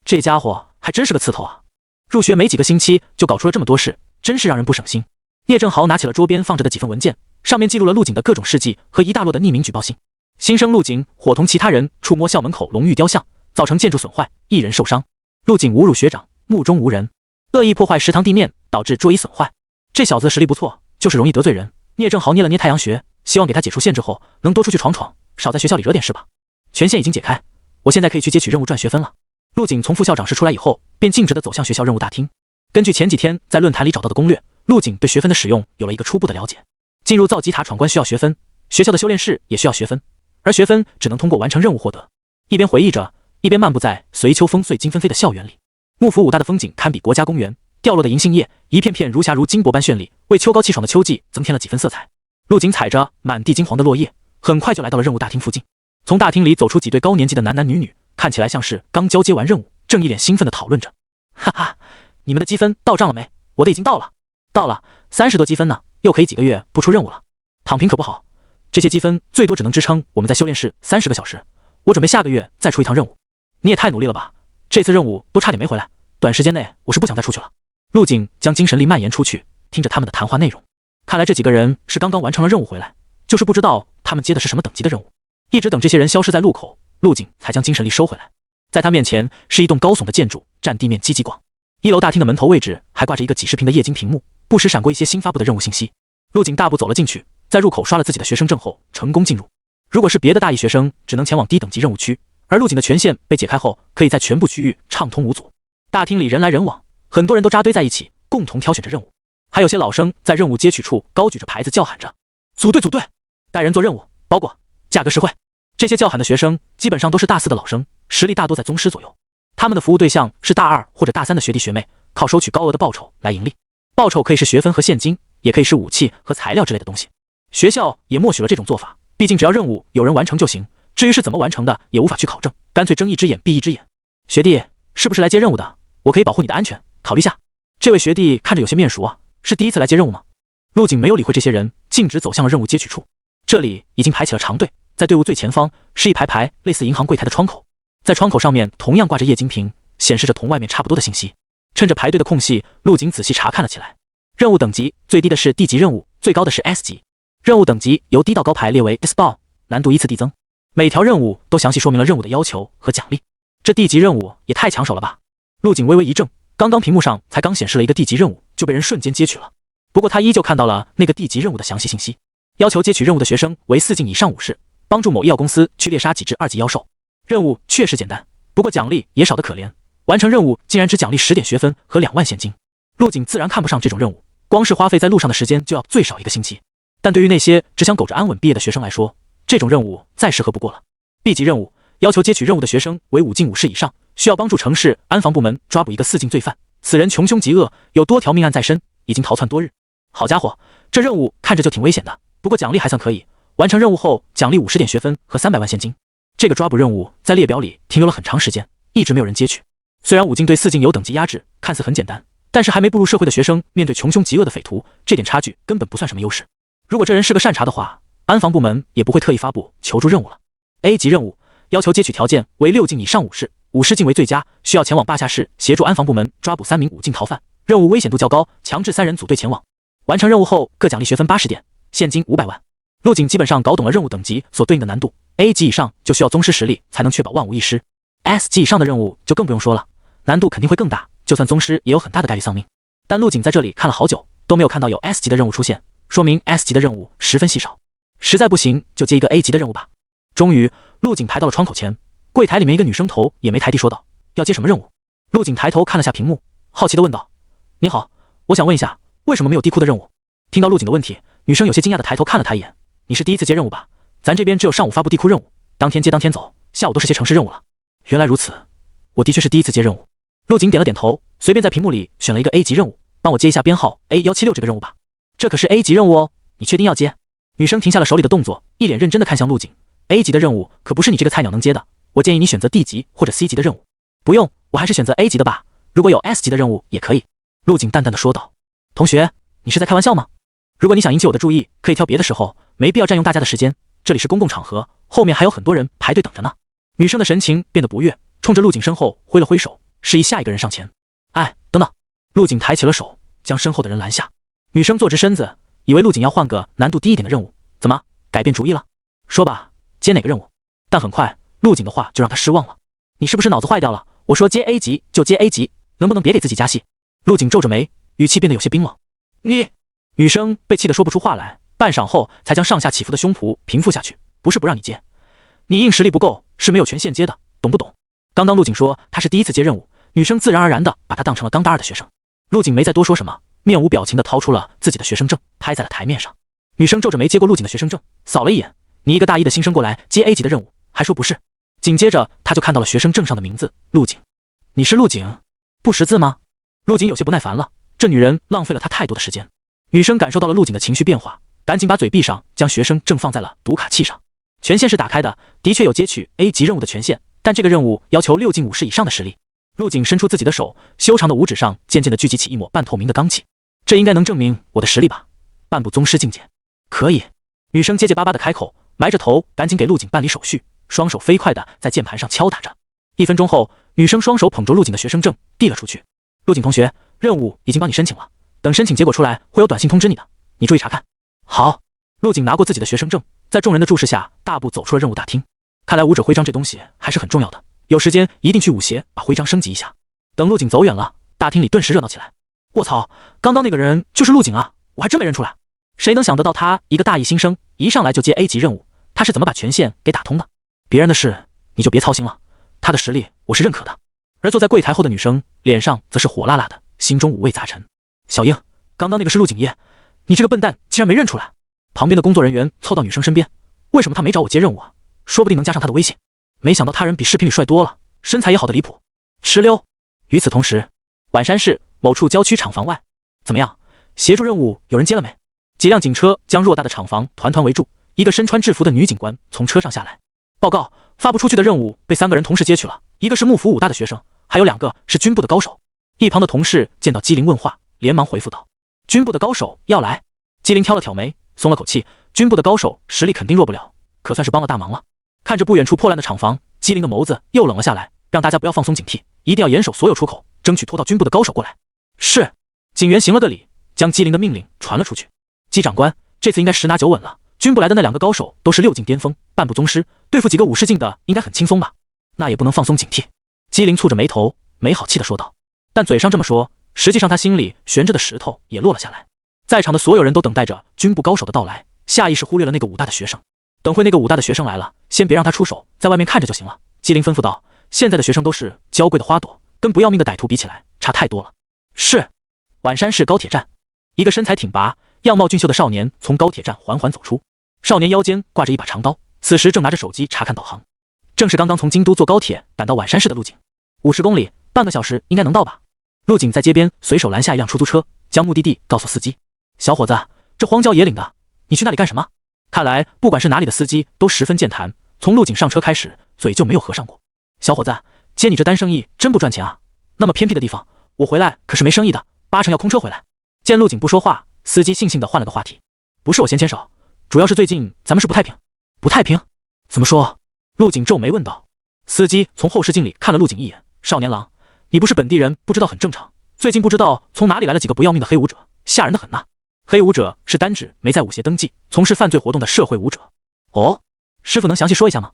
这家伙还真是个刺头啊！入学没几个星期就搞出了这么多事，真是让人不省心。聂正豪拿起了桌边放着的几份文件，上面记录了陆景的各种事迹和一大摞的匿名举报信。新生陆景伙同其他人触摸校门口龙玉雕像，造成建筑损坏，1人受伤。陆景侮辱学长，目中无人，恶意破坏食堂地面，导致桌椅损坏。这小子的实力不错，就是容易得罪人。聂正豪捏了捏太阳穴，希望给他解除限制后，能多出去闯闯，少在学校里惹点事吧。权限已经解开，我现在可以去接取任务赚学分了。陆景从副校长室出来以后，便径直地走向学校任务大厅。根据前几天在论坛里找到的攻略，陆景对学分的使用有了一个初步的了解。进入造极塔闯关需要学分，学校的修炼室也需要学分，而学分只能通过完成任务获得。一边回忆着，一边漫步在随秋风碎金纷飞的校园里。幕府武大的风景堪比国家公园，掉落的银杏叶一片片如霞如金箔般绚丽，为秋高气爽的秋季增添了几分色彩。陆景踩着满地金黄的落叶，很快就来到了任务大厅附近。从大厅里走出几对高年级的男男女女，看起来像是刚交接完任务，正一脸兴奋地讨论着。哈哈，你们的积分到账了没？我的已经到了，到了，30多积分呢，又可以几个月不出任务了。躺平可不好，这些积分最多只能支撑我们在修炼室30个小时。我准备下个月再出一趟任务。你也太努力了吧，这次任务都差点没回来，短时间内我是不想再出去了。陆景将精神力蔓延出去，听着他们的谈话内容。看来这几个人是刚刚完成了任务回来，就是不知道他们接的是什么等级的任务。一直等这些人消失在路口，陆景才将精神力收回来。在他面前是一栋高耸的建筑，占地面极其广。1楼大厅的门头位置还挂着一个几十平的液晶屏幕，不时闪过一些新发布的任务信息。陆景大步走了进去，在入口刷了自己的学生证后，成功进入。如果是别的大一学生，只能前往低等级任务区，而陆景的权限被解开后，可以在全部区域畅通无阻。大厅里人来人往，很多人都扎堆在一起，共同挑选着任务。还有些老生在任务接取处高举着牌子叫喊着：组队组队，带人做任务，包裹，价格实惠。这些叫喊的学生基本上都是大4的老生，实力大多在宗师左右。他们的服务对象是大2或者大3的学弟学妹，靠收取高额的报酬来盈利。报酬可以是学分和现金，也可以是武器和材料之类的东西。学校也默许了这种做法，毕竟只要任务有人完成就行，至于是怎么完成的也无法去考证，干脆睁一只眼闭一只眼。学弟，是不是来接任务的？我可以保护你的安全，考虑下。这位学弟看着有些面熟啊，是第一次来接任务吗？陆景没有理会这些人，径直走向了任务接取处。这里已经排起了长队，在队伍最前方是一排排类似银行柜台的窗口，在窗口上面同样挂着液晶屏，显示着同外面差不多的信息。趁着排队的空隙，陆景仔细查看了起来。任务等级最低的是 D 级任务，最高的是 S 级。任务等级由低到高排列为 S-Ball， 难度依次递增。每条任务都详细说明了任务的要求和奖励。这 D 级任务也太抢手了吧！陆景微微一怔，刚刚屏幕上才刚显示了一个 D 级任务，就被人瞬间接取了。不过他依旧看到了那个 D 级任务的详细信息，要求接取任务的学生为4进以上武士，帮助某医药公司去猎杀几只2级妖兽。任务确实简单，不过奖励也少得可怜，完成任务竟然只奖励10点学分和2万现金。陆景自然看不上这种任务，光是花费在路上的时间就要最少1个星期。但对于那些只想苟着安稳毕业的学生来说，这种任务再适合不过了。B 级任务要求接取任务的学生为5进武士以上，需要帮助城市安防部门抓捕一个4进罪犯，此人穷凶极恶，有多条命案在身，已经逃窜多日。好家伙，这任务看着就挺危险的，不过奖励还算可以，完成任务后奖励50点学分和300万现金。这个抓捕任务在列表里停留了很长时间，一直没有人接取。虽然5进对4进有等级压制，看似很简单，但是还没步入社会的学生面对穷凶极恶的匪徒，这点差距根本不算什么优势。如果这人是个善茬的话，安防部门也不会特意发布求助任务了。A 级任务要求接取条件为6进以上武士，50进为最佳，需要前往坝下市协助安防部门抓捕3名5进逃犯，任务危险度较高，强制3人组队前往。完成任务后各奖励学分80点，现金500万。陆景基本上搞懂了任务等级所对应的难度， A 级以上就需要宗师实力才能确保万无一失， S 级以上的任务就更不用说了，难度肯定会更大，就算宗师也有很大的概率丧命。但陆景在这里看了好久都没有看到有 S 级的任务出现，说明 S 级的任务十分稀少，实在不行就接一个 A 级的任务吧。终于陆景排到了窗口前，柜台里面一个女生头也没抬地说道：要接什么任务？陆景抬头看了下屏幕，好奇地问道：你好，我想问一下为什么没有地库的任务？听到陆景的问题，女生有些惊讶地抬头看了他一眼：你是第一次接任务吧？咱这边只有上午发布地库任务，当天接当天走，下午都是些城市任务了。原来如此，我的确是第一次接任务。陆景点了点头，随便在屏幕里选了一个 A 级任务，帮我接一下编号 A176这个任务吧。这可是 A 级任务哦，你确定要接？女生停下了手里的动作，一脸认真地看向陆景。A 级的任务可不是你这个菜鸟能接的，我建议你选择 D 级或者 C 级的任务。不用，我还是选择 A 级的吧，如果有 S 级的任务也可以。陆景淡淡地说道。同学，你是在开玩笑吗？如果你想引起我的注意，可以挑别的时候，没必要占用大家的时间，这里是公共场合，后面还有很多人排队等着呢。女生的神情变得不悦，冲着陆景身后挥了挥手，示意下一个人上前。哎，等等！陆景抬起了手，将身后的人拦下。女生坐直身子，以为陆景要换个难度低一点的任务，怎么改变主意了？说吧，接哪个任务？但很快，陆景的话就让他失望了。你是不是脑子坏掉了？我说接 A 级就接 A 级，能不能别给自己加戏？陆景皱着眉，语气变得有些冰冷。你……女生被气得说不出话来，半晌后才将上下起伏的胸脯平复下去。不是不让你接，你硬实力不够，是没有权限接的，懂不懂？刚刚陆景说他是第一次接任务，女生自然而然的把他当成了刚大二的学生。陆景没再多说什么，面无表情的掏出了自己的学生证，拍在了台面上。女生皱着眉接过陆景的学生证，扫了一眼，你一个大一的新生过来接 A 级的任务，还说不是？紧接着他就看到了学生证上的名字，陆景。你是陆景？不识字吗？陆景有些不耐烦了，这女人浪费了他太多的时间。女生感受到了陆景的情绪变化，赶紧把嘴闭上，将学生证放在了读卡器上。权限是打开的，的确有接取 A 级任务的权限，但这个任务要求6进武士以上的实力。陆景伸出自己的手，修长的五指上渐渐地聚集起一抹半透明的罡气，这应该能证明我的实力吧？半部宗师境界，可以。女生结结巴巴地开口，埋着头赶紧给陆景办理手续，双手飞快地在键盘上敲打着。1分钟后，女生双手捧着陆景的学生证递了出去。陆景同学，任务已经帮你申请了，等申请结果出来会有短信通知你的，你注意查看。好。陆景拿过自己的学生证，在众人的注视下大步走出了任务大厅。看来武者徽章这东西还是很重要的，有时间一定去武协把徽章升级一下。等陆景走远了，大厅里顿时热闹起来。卧槽，刚刚那个人就是陆景啊，我还真没认出来。谁能想得到他一个大一新生一上来就接 A 级任务，他是怎么把权限给打通的？别人的事你就别操心了，他的实力我是认可的。而坐在柜台后的女生脸上则是火辣辣的，心中五味杂陈。小英，刚刚那个是陆景烨，你这个笨蛋竟然没认出来。旁边的工作人员凑到女生身边，为什么他没找我接任务啊？说不定能加上他的微信。没想到他人比视频里帅多了，身材也好得离谱，吃溜。与此同时，宛山市某处郊区厂房外，怎么样？协助任务有人接了没？几辆警车将偌大的厂房团团围住，一个身穿制服的女警官从车上下来，报告，发不出去的任务被3个人同时接取了，一个是幕府武大的学生，还有2个是军部的高手。一旁的同事见到姬灵问话，连忙回复道：军部的高手要来。姬灵挑了挑眉，松了口气，军部的高手实力肯定弱不了，可算是帮了大忙了。看着不远处破烂的厂房，姬灵的眸子又冷了下来，让大家不要放松警惕，一定要严守所有出口，争取拖到军部的高手过来。是。警员行了个礼，将姬灵的命令传了出去。姬长官，这次应该十拿9稳了，军部来的那2个高手都是6境巅峰，半部宗师，对付几个武士境的应该很轻松吧？那也不能放松警惕。姬灵蹙着眉头，没好气地说道。但嘴上这么说，实际上他心里悬着的石头也落了下来。在场的所有人都等待着军部高手的到来，下意识忽略了那个武大的学生。等会那个武大的学生来了，先别让他出手，在外面看着就行了。姬灵吩咐道。现在的学生都是娇贵的花朵，跟不要命的歹徒比起来差太多了。是。宛山市高铁站，一个身材挺拔、样貌俊秀的少年从高铁站缓缓走出。少年腰间挂着一把长刀，此时正拿着手机查看导航。正是刚刚从京都坐高铁赶到宛山市的陆景。50公里，半个小时应该能到吧？陆景在街边随手拦下一辆出租车，将目的地告诉司机。小伙子，这荒郊野岭的，你去那里干什么？看来不管是哪里的司机都十分健谈，从陆景上车开始，嘴就没有合上过。小伙子，接你这单生意真不赚钱啊！那么偏僻的地方，我回来可是没生意的，8成要空车回来。见陆景不说话，司机悻悻地换了个话题。不是我嫌钱少，主要是最近咱们是不太平。不太平？怎么说？陆景皱眉问道。司机从后视镜里看了陆景一眼。少年郎，你不是本地人，不知道很正常。最近不知道从哪里来了几个不要命的黑武者，吓人的很呐。黑武者是单指没在武协登记、从事犯罪活动的社会武者。哦，师傅能详细说一下吗？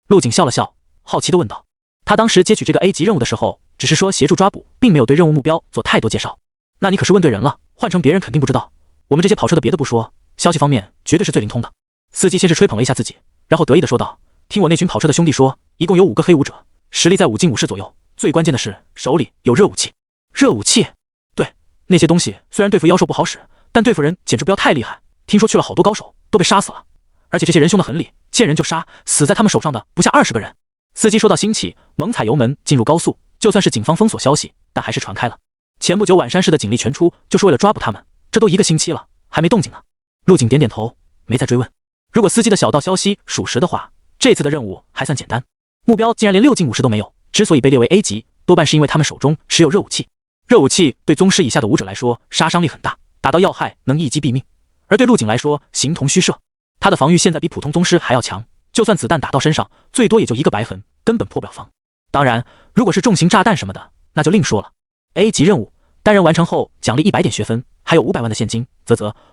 陆景笑了笑，好奇地问道。他当时接取这个 A 级任务的时候，只是说协助抓捕，并没有对任务目标做太多介绍。那你可是问对人了，换成别人肯定不知道。我们这些跑车的别的不说，消息方面绝对是最灵通的。司机先是吹捧了一下自己，然后得意地说道：听我那群跑车的兄弟说，一共有5个黑武者，实力在5进武士左右，最关键的是手里有热武器。热武器？对，那些东西虽然对付妖兽不好使，但对付人简直不要太厉害，听说去了好多高手都被杀死了，而且这些人凶得很厉，见人就杀，死在他们手上的不下20个人。司机说到兴起，猛踩油门进入高速，就算是警方封锁消息，但还是传开了。前不久宛山市的警力全出，就是为了抓捕他们，这都1个星期了，还没动静呢。陆景点点头，没再追问。如果司机的小道消息属实的话，这次的任务还算简单，目标竟然连6进武士都没有，之所以被列为 A 级，多半是因为他们手中持有热武器。热武器对宗师以下的武者来说杀伤力很大，打到要害能一击毙命，而对陆景来说形同虚设。他的防御现在比普通宗师还要强，就算子弹打到身上，最多也就1个白痕，根本破不了防。当然，如果是重型炸弹什么的，那就另说了。A 级任务单人完成后奖励100点学分，还有500万的现金。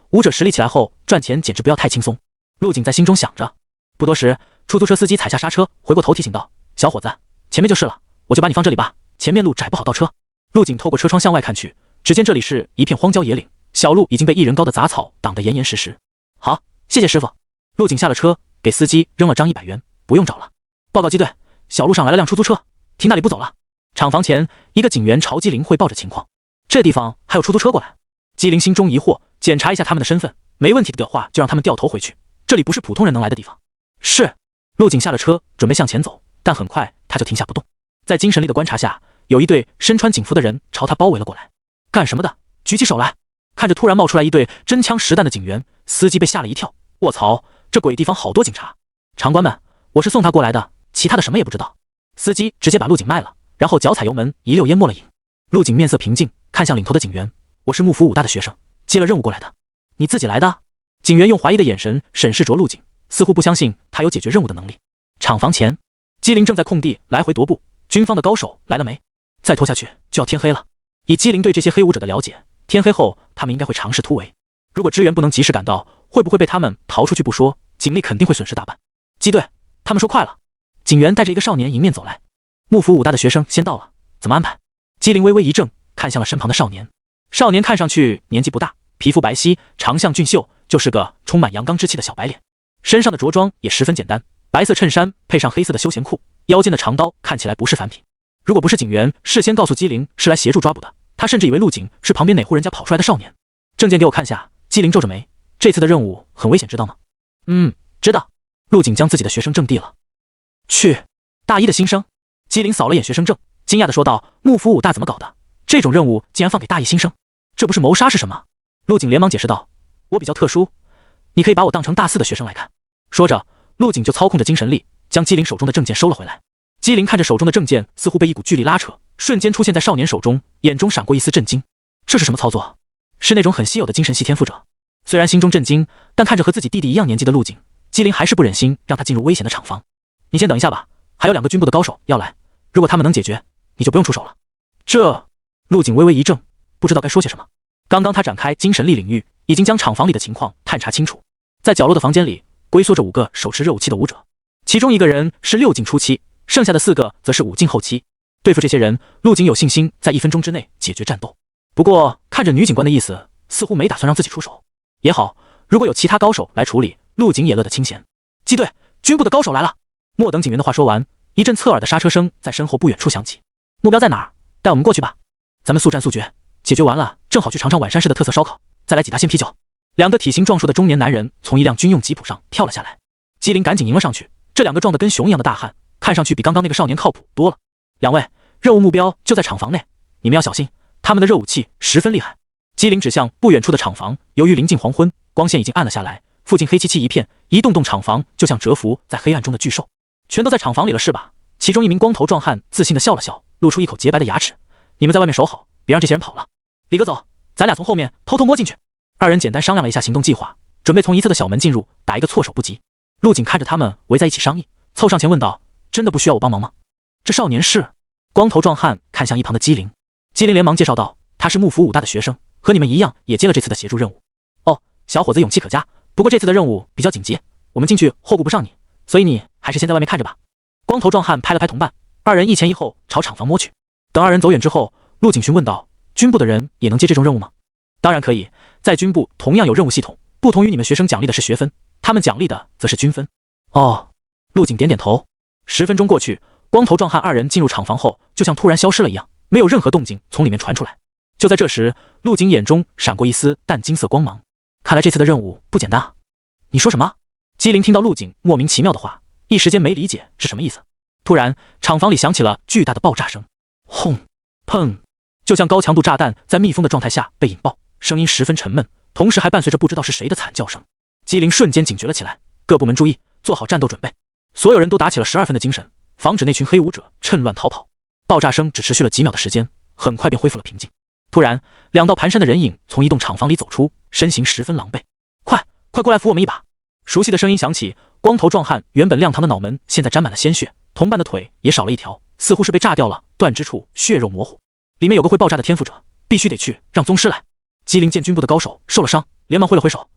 武者实力起来后赚钱简直不要太轻松。陆景在心中想着。不多时，出租车司机踩下刹车，回过头提醒道：“小伙子，前面就是了，我就把你放这里吧，前面路窄不好倒车。”陆景透过车窗向外看去，只见这里是一片荒郊野岭，小路已经被1人高的杂草挡得严严实实。好，谢谢师傅。陆景下了车，给司机扔了张100元，不用找了。报告机队，小路上来了辆出租车，停那里不走了。厂房前，一个警员朝机灵汇报着情况。这地方还有出租车过来？机灵心中疑惑，检查一下他们的身份，没问题的话就让他们掉头回去。这里不是普通人能来的地方。是。陆景下了车，准备向前走，但很快他就停下不动。在精神力的观察下，有一队身穿警服的人朝他包围了过来。干什么的？举起手来！看着突然冒出来一队真枪实弹的警员，司机被吓了一跳。卧槽，这鬼地方好多警察！长官们，我是送他过来的，其他的什么也不知道。司机直接把陆景卖了，然后脚踩油门一溜烟没了影。陆景面色平静，看向领头的警员：“我是幕府武大的学生，接了任务过来的。你自己来的？”警员用怀疑的眼神审视着陆景，似乎不相信他有解决任务的能力。厂房前，机灵正在空地来回踱步。军方的高手来了没？再拖下去就要天黑了。以机灵对这些黑武者的了解，天黑后他们应该会尝试突围。如果支援不能及时赶到，会不会被他们逃出去不说，警力肯定会损失大半。机队，他们说快了。警员带着一个少年迎面走来。幕府武大的学生先到了，怎么安排？机灵微微一怔，看向了身旁的少年。少年看上去年纪不大，皮肤白皙，长相俊秀，就是个充满阳刚之气的小白脸。身上的着装也十分简单，白色衬衫配上黑色的休闲裤，腰间的长刀看起来不是凡品。如果不是警员事先告诉机灵是来协助抓捕的，他甚至以为陆景是旁边哪户人家跑出来的少年。证件给我看下。机灵皱着眉，这次的任务很危险，知道吗？知道。陆景将自己的学生证递了去。大一的新生。机灵扫了眼学生证，惊讶地说道：“幕府武大怎么搞的？这种任务竟然放给大一新生，这不是谋杀是什么？”陆景连忙解释道：“我比较特殊，你可以把我当成大四的学生来看。”说着，陆景就操控着精神力，将机灵手中的证件收了回来。机灵看着手中的证件，似乎被一股巨力拉扯，瞬间出现在少年手中，眼中闪过一丝震惊。这是什么操作？是那种很稀有的精神系天赋者。虽然心中震惊，但看着和自己弟弟一样年纪的陆景，机灵还是不忍心让他进入危险的厂房。你先等一下吧，还有2个军部的高手要来，如果他们能解决，你就不用出手了。这……陆景微微一怔，不知道该说些什么。刚刚他展开精神力领域，已经将厂房里的情况探查清楚。在角落的房间里，龟缩着5个手持热武器的武者，其中1个人是6境初期，剩下的4个则是5境后期。对付这些人，陆景有信心在1分钟之内解决战斗。不过看着女警官的意思，似乎没打算让自己出手。也好，如果有其他高手来处理，陆景也乐得清闲。机队，军部的高手来了。莫等警员的话说完，一阵侧耳的刹车声在身后不远处响起。目标在哪儿？带我们过去吧。咱们速战速决，解决完了正好去尝尝晚山市的特色烧烤，再来几大鲜啤酒。2个体型壮硕的中年男人从一辆军用吉普上跳了下来。机灵赶紧迎了上去，这2个壮得跟熊一样的大汉，看上去比刚刚那个少年靠谱多了。2位，任务目标就在厂房内，你们要小心，他们的热武器十分厉害。机灵指向不远处的厂房，由于临近黄昏，光线已经暗了下来，附近黑漆漆一片，一栋栋厂房就像蛰伏在黑暗中的巨兽。全都在厂房里了是吧？其中一名光头壮汉自信地笑了笑，露出一口洁白的牙齿。你们在外面守好，别让这些人跑了。李哥走，咱俩从后面偷偷摸进去。2人简单商量了一下行动计划，准备从一侧的小门进入，打一个措手不及。陆景看着他们围在一起商议，凑上前问道：“真的不需要我帮忙吗？”这少年是……光头壮汉看向一旁的机灵，机灵连忙介绍道：“他是幕府武大的学生，和你们一样也接了这次的协助任务。”哦，小伙子勇气可嘉，不过这次的任务比较紧急，我们进去后顾不上你，所以你还是先在外面看着吧。光头壮汉拍了拍同伴，2人一前一后朝厂房摸去。等2人走远之后，陆景询问道：“军部的人也能接这种任务吗？”当然可以，在军部同样有任务系统，不同于你们学生奖励的是学分，他们奖励的则是军分。哦，陆景点点头。10分钟过去，光头壮汉2人进入厂房后，就像突然消失了一样，没有任何动静从里面传出来。就在这时，陆景眼中闪过一丝淡金色光芒，看来这次的任务不简单啊。你说什么？机灵听到陆景莫名其妙的话，一时间没理解是什么意思。突然，厂房里响起了巨大的爆炸声，轰，砰，就像高强度炸弹在密封的状态下被引爆，声音十分沉闷，同时还伴随着不知道是谁的惨叫声。机灵瞬间警觉了起来，各部门注意，做好战斗准备。所有人都打起了12分的精神，防止那群黑武者趁乱逃跑。爆炸声只持续了几秒的时间，很快便恢复了平静。突然，2道蹒跚的人影从一栋厂房里走出，身形十分狼狈。快过来扶我们一把！熟悉的声音响起，光头壮汉原本亮堂的脑门现在沾满了鲜血，同伴的腿也少了一条，似乎是被炸掉了，断肢处血肉模糊。里面有个会爆炸的天赋者，必须得去让宗师来。姬灵见军部的高手受了伤，连忙挥了挥手：“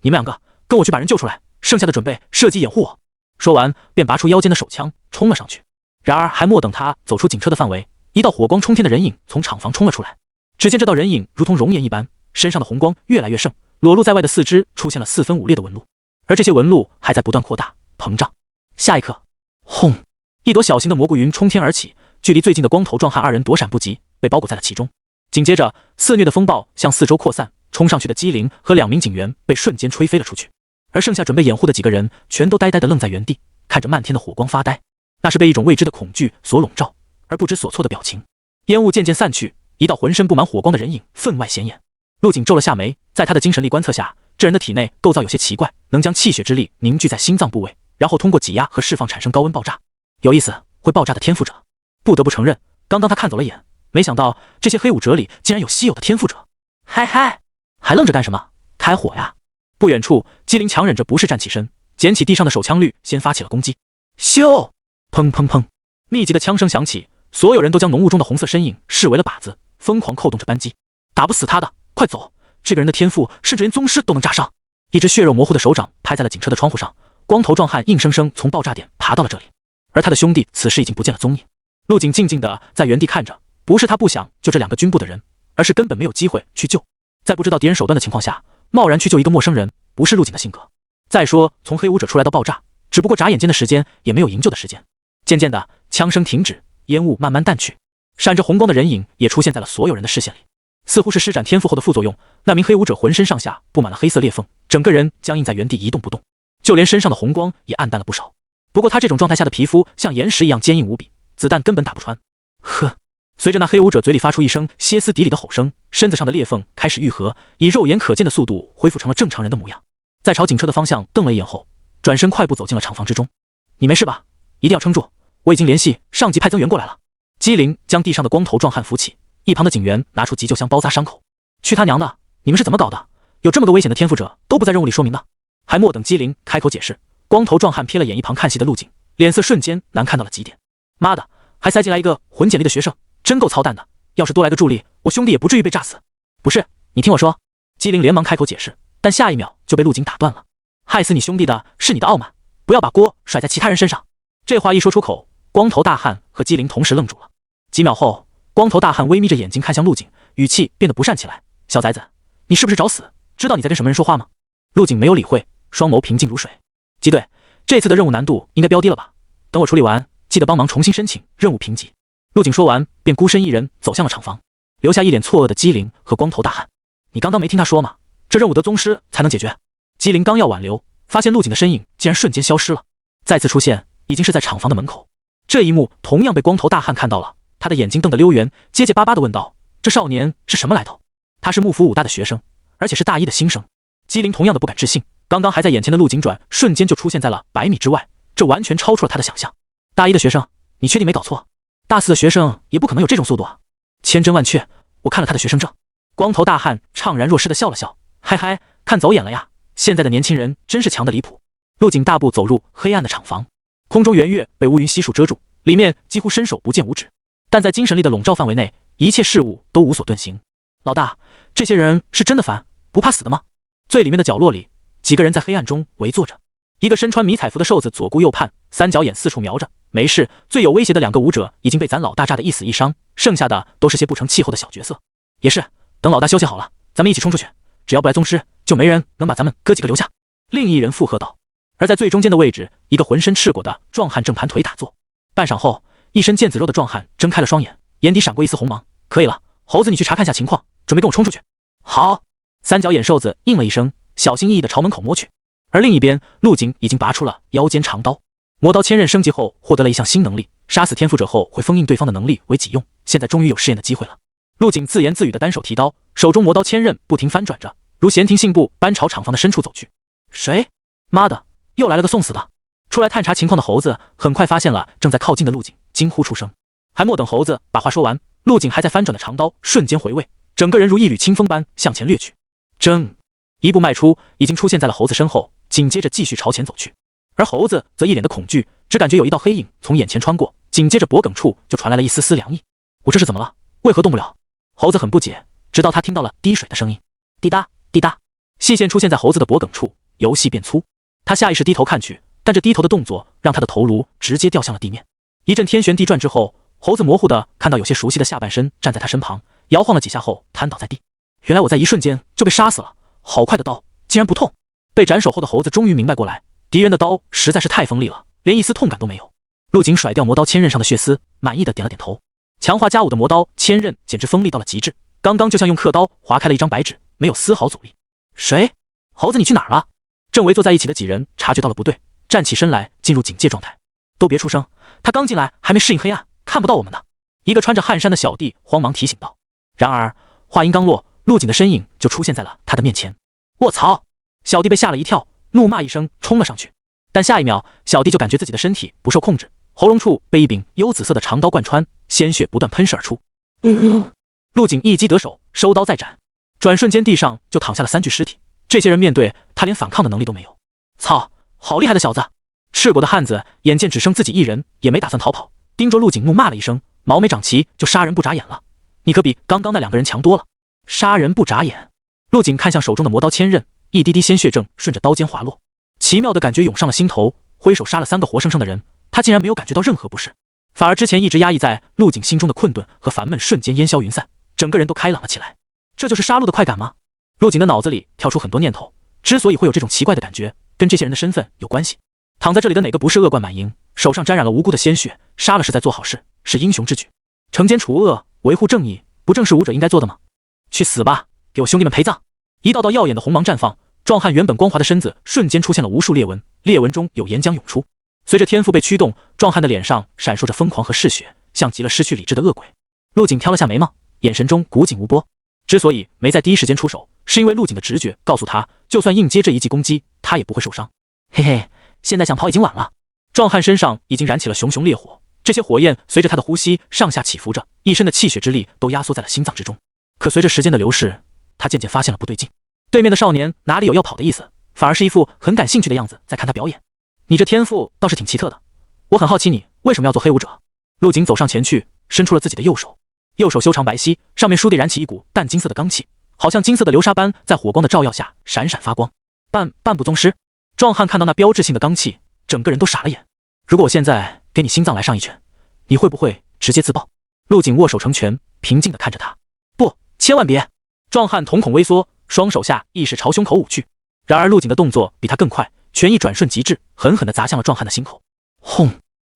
你们两个跟我去把人救出来，剩下的准备射击掩护我。”说完便拔出腰间的手枪冲了上去。然而还莫等他走出警车的范围，一道火光冲天的人影从厂房冲了出来。只见这道人影如同熔岩一般，身上的红光越来越盛，裸露在外的四肢出现了4分5裂的纹路，而这些纹路还在不断扩大膨胀。下一刻，轰！一朵小型的蘑菇云冲天而起，距离最近的光头壮汉2人躲闪不及，被包裹在了其中。紧接着，肆虐的风暴向四周扩散，冲上去的机灵和2名警员被瞬间吹飞了出去，而剩下准备掩护的几个人全都呆呆地愣在原地，看着漫天的火光发呆，那是被一种未知的恐惧所笼罩而不知所措的表情。烟雾渐渐散去，一道浑身布满火光的人影分外显眼。陆景皱了下眉，在他的精神力观测下，这人的体内构造有些奇怪，能将气血之力凝聚在心脏部位，然后通过挤压和释放产生高温爆炸。有意思，会爆炸的天赋者。不得不承认，刚刚他看走了眼，没想到这些黑武者里竟然有稀有的天赋者。嗨嗨，还愣着干什么？开火呀！不远处，姬灵强忍着不适站起身，捡起地上的手枪绿，先发起了攻击。咻！砰砰砰！密集的枪声响起，所有人都将浓雾中的红色身影视为了靶子，疯狂扣动着扳机。打不死他的，快走！这个人的天赋甚至连宗师都能炸伤。一只血肉模糊的手掌拍在了警车的窗户上，光头壮汉硬生生从爆炸点爬到了这里，而他的兄弟此时已经不见了踪影。陆景静静地在原地看着，不是他不想救这2个军部的人，而是根本没有机会去救。在不知道敌人手段的情况下，贸然去救一个陌生人，不是陆景的性格。再说，从黑武者出来到爆炸，只不过眨眼间的时间，也没有营救的时间。渐渐的，枪声停止，烟雾慢慢淡去，闪着红光的人影也出现在了所有人的视线里。似乎是施展天赋后的副作用，那名黑武者浑身上下布满了黑色裂缝，整个人僵硬在原地一动不动，就连身上的红光也暗淡了不少。不过他这种状态下的皮肤像岩石一样坚硬无比，子弹根本打不穿。呵！随着那黑武者嘴里发出一声歇斯底里的吼声，身子上的裂缝开始愈合，以肉眼可见的速度恢复成了正常人的模样。在朝警车的方向瞪了一眼后，转身快步走进了厂房之中。你没事吧？一定要撑住，我已经联系上级派增援过来了。机灵将地上的光头壮汉扶起，一旁的警员拿出急救箱包扎伤口。去他娘的，你们是怎么搞的？有这么多危险的天赋者都不在任务里说明的。还莫等机灵开口解释，光头壮汉瞥了眼一旁看戏的陆景，脸色瞬间难看到了极点。妈的，还塞进来一个混简历的学生，真够操蛋的。要是多来个助力，我兄弟也不至于被炸死。不是，你听我说。机灵连忙开口解释，但下一秒就被陆景打断了。害死你兄弟的是你的傲慢，不要把锅甩在其他人身上。这话一说出口，光头大汉和机灵同时愣住了。几秒后，光头大汉微眯着眼睛看向陆景，语气变得不善起来。小崽子，你是不是找死？知道你在跟什么人说话吗？陆景没有理会，双眸平静如水。机队，这次的任务难度应该标低了吧？等我处理完，记得帮忙重新申请任务评级。陆景说完，便孤身一人走向了厂房，留下一脸错愕的机灵和光头大汉。你刚刚没听他说吗？这任务得宗师才能解决。机灵刚要挽留，发现陆景的身影竟然瞬间消失了，再次出现已经是在厂房的门口。这一幕同样被光头大汉看到了，他的眼睛瞪得溜圆，结结巴巴地问道：这少年是什么来头？他是幕府武大的学生，而且是大一的新生。机灵同样的不敢置信，刚刚还在眼前的陆景转瞬间就出现在了100米之外，这完全超出了他的想象。大一的学生，你确定没搞错？大4的学生也不可能有这种速度啊！千真万确，我看了他的学生证。光头大汉怅然若失地笑了笑，嗨嗨，看走眼了呀！现在的年轻人真是强得离谱。陆景大步走入黑暗的厂房，空中圆月被乌云悉数遮住，里面几乎伸手不见五指，但在精神力的笼罩范围内，一切事物都无所遁形。老大，这些人是真的烦，不怕死的吗？最里面的角落里，几个人在黑暗中围坐着，一个身穿迷彩服的瘦子左顾右盼，三角眼四处瞄着。没事，最有威胁的2个武者已经被咱老大炸得一死一伤，剩下的都是些不成气候的小角色。也是，等老大休息好了，咱们一起冲出去，只要不来宗师，就没人能把咱们哥几个留下。另一人附和道。而在最中间的位置，一个浑身赤果的壮汉正盘腿打坐。半晌后，一身腱子肉的壮汉睁开了双眼，眼底闪过一丝红芒。可以了，猴子，你去查看下情况，准备跟我冲出去。好。三角眼瘦子应了一声，小心翼翼地朝门口摸去。而另一边，陆景已经拔出了腰间长刀。魔刀千刃升级后获得了一项新能力，杀死天赋者后会封印对方的能力为己用，现在终于有试验的机会了。陆景自言自语的单手提刀，手中魔刀千刃不停翻转着，如闲庭信步般朝厂房的深处走去。谁？妈的，又来了个送死的！出来探查情况的猴子很快发现了正在靠近的陆景，惊呼出声。还莫等猴子把话说完，陆景还在翻转的长刀瞬间回位，整个人如一缕清风般向前掠去。争！一步迈出，已经出现在了猴子身后，紧接着继续朝前走去。而猴子则一脸的恐惧，只感觉有一道黑影从眼前穿过，紧接着脖颈处就传来了一丝丝凉意。我这是怎么了？为何动不了？猴子很不解，直到他听到了滴水的声音，滴答滴答，细线出现在猴子的脖颈处，由细变粗。他下意识低头看去，但这低头的动作让他的头颅直接掉向了地面。一阵天旋地转之后，猴子模糊地看到有些熟悉的下半身站在他身旁，摇晃了几下后瘫倒在地。原来我在一瞬间就被杀死了，好快的刀竟然不痛。被斩首后的猴子终于明白过来，敌人的刀实在是太锋利了，连一丝痛感都没有。陆景甩掉磨刀千刃上的血丝，满意的点了点头。强化加5的磨刀千刃简直锋利到了极致，刚刚就像用刻刀划开了一张白纸，没有丝毫阻力。谁？猴子你去哪儿了？正围坐在一起的几人察觉到了不对，站起身来进入警戒状态。都别出声，他刚进来还没适应黑暗，看不到我们呢。一个穿着汗衫的小弟慌忙提醒道。然而话音刚落，陆景的身影就出现在了他的面前。卧槽！小弟被吓了一跳，怒骂一声冲了上去。但下一秒，小弟就感觉自己的身体不受控制，喉咙处被一柄幽紫色的长刀贯穿，鲜血不断喷射而出。陆景一击得手，收刀再斩，转瞬间地上就躺下了3具尸体。这些人面对他连反抗的能力都没有。操，好厉害的小子！赤果的汉子眼见只剩自己一人，也没打算逃跑，盯着陆景怒骂了一声，毛没长齐就杀人不眨眼了，你可比刚刚那2个人强多了。杀人不眨眼。陆景看向手中的磨刀千刃，一滴滴鲜血正顺着刀尖滑落，奇妙的感觉涌上了心头，挥手杀了3个活生生的人，他竟然没有感觉到任何不适，反而之前一直压抑在陆景心中的困顿和烦闷瞬间烟消云散，整个人都开朗了起来。这就是杀戮的快感吗？陆景的脑子里跳出很多念头，之所以会有这种奇怪的感觉，跟这些人的身份有关系。躺在这里的哪个不是恶贯满盈，手上沾染了无辜的鲜血，杀了是在做好事，是英雄之举。惩奸除恶，维护正义，不正是武者应该做的吗？去死吧，给我兄弟们陪葬！一道道耀眼的红芒绽放，壮汉原本光滑的身子瞬间出现了无数裂纹，裂纹中有岩浆涌出。随着天赋被驱动，壮汉的脸上闪烁着疯狂和嗜血，像极了失去理智的恶鬼。陆景挑了下眉毛，眼神中古井无波。之所以没在第一时间出手，是因为陆景的直觉告诉他，就算硬接这一记攻击，他也不会受伤。嘿嘿，现在想跑已经晚了。壮汉身上已经燃起了熊熊烈火，这些火焰随着他的呼吸上下起伏着，一身的气血之力都压缩在了心脏之中。可随着时间的流逝，他渐渐发现了不对劲。对面的少年哪里有要跑的意思，反而是一副很感兴趣的样子在看他表演。你这天赋倒是挺奇特的，我很好奇你为什么要做黑武者。陆景走上前去，伸出了自己的右手，右手修长白皙，上面倏地燃起一股淡金色的罡气，好像金色的流沙般在火光的照耀下闪闪发光。半步宗师。壮汉看到那标志性的罡气，整个人都傻了眼。如果我现在给你心脏来上一拳，你会不会直接自爆？陆景握手成拳，平静地看着他。不，千万别！壮汉瞳孔微缩，双手下意识朝胸口舞去。然而陆景的动作比他更快，拳意转瞬即至，狠狠地砸向了壮汉的心口。轰！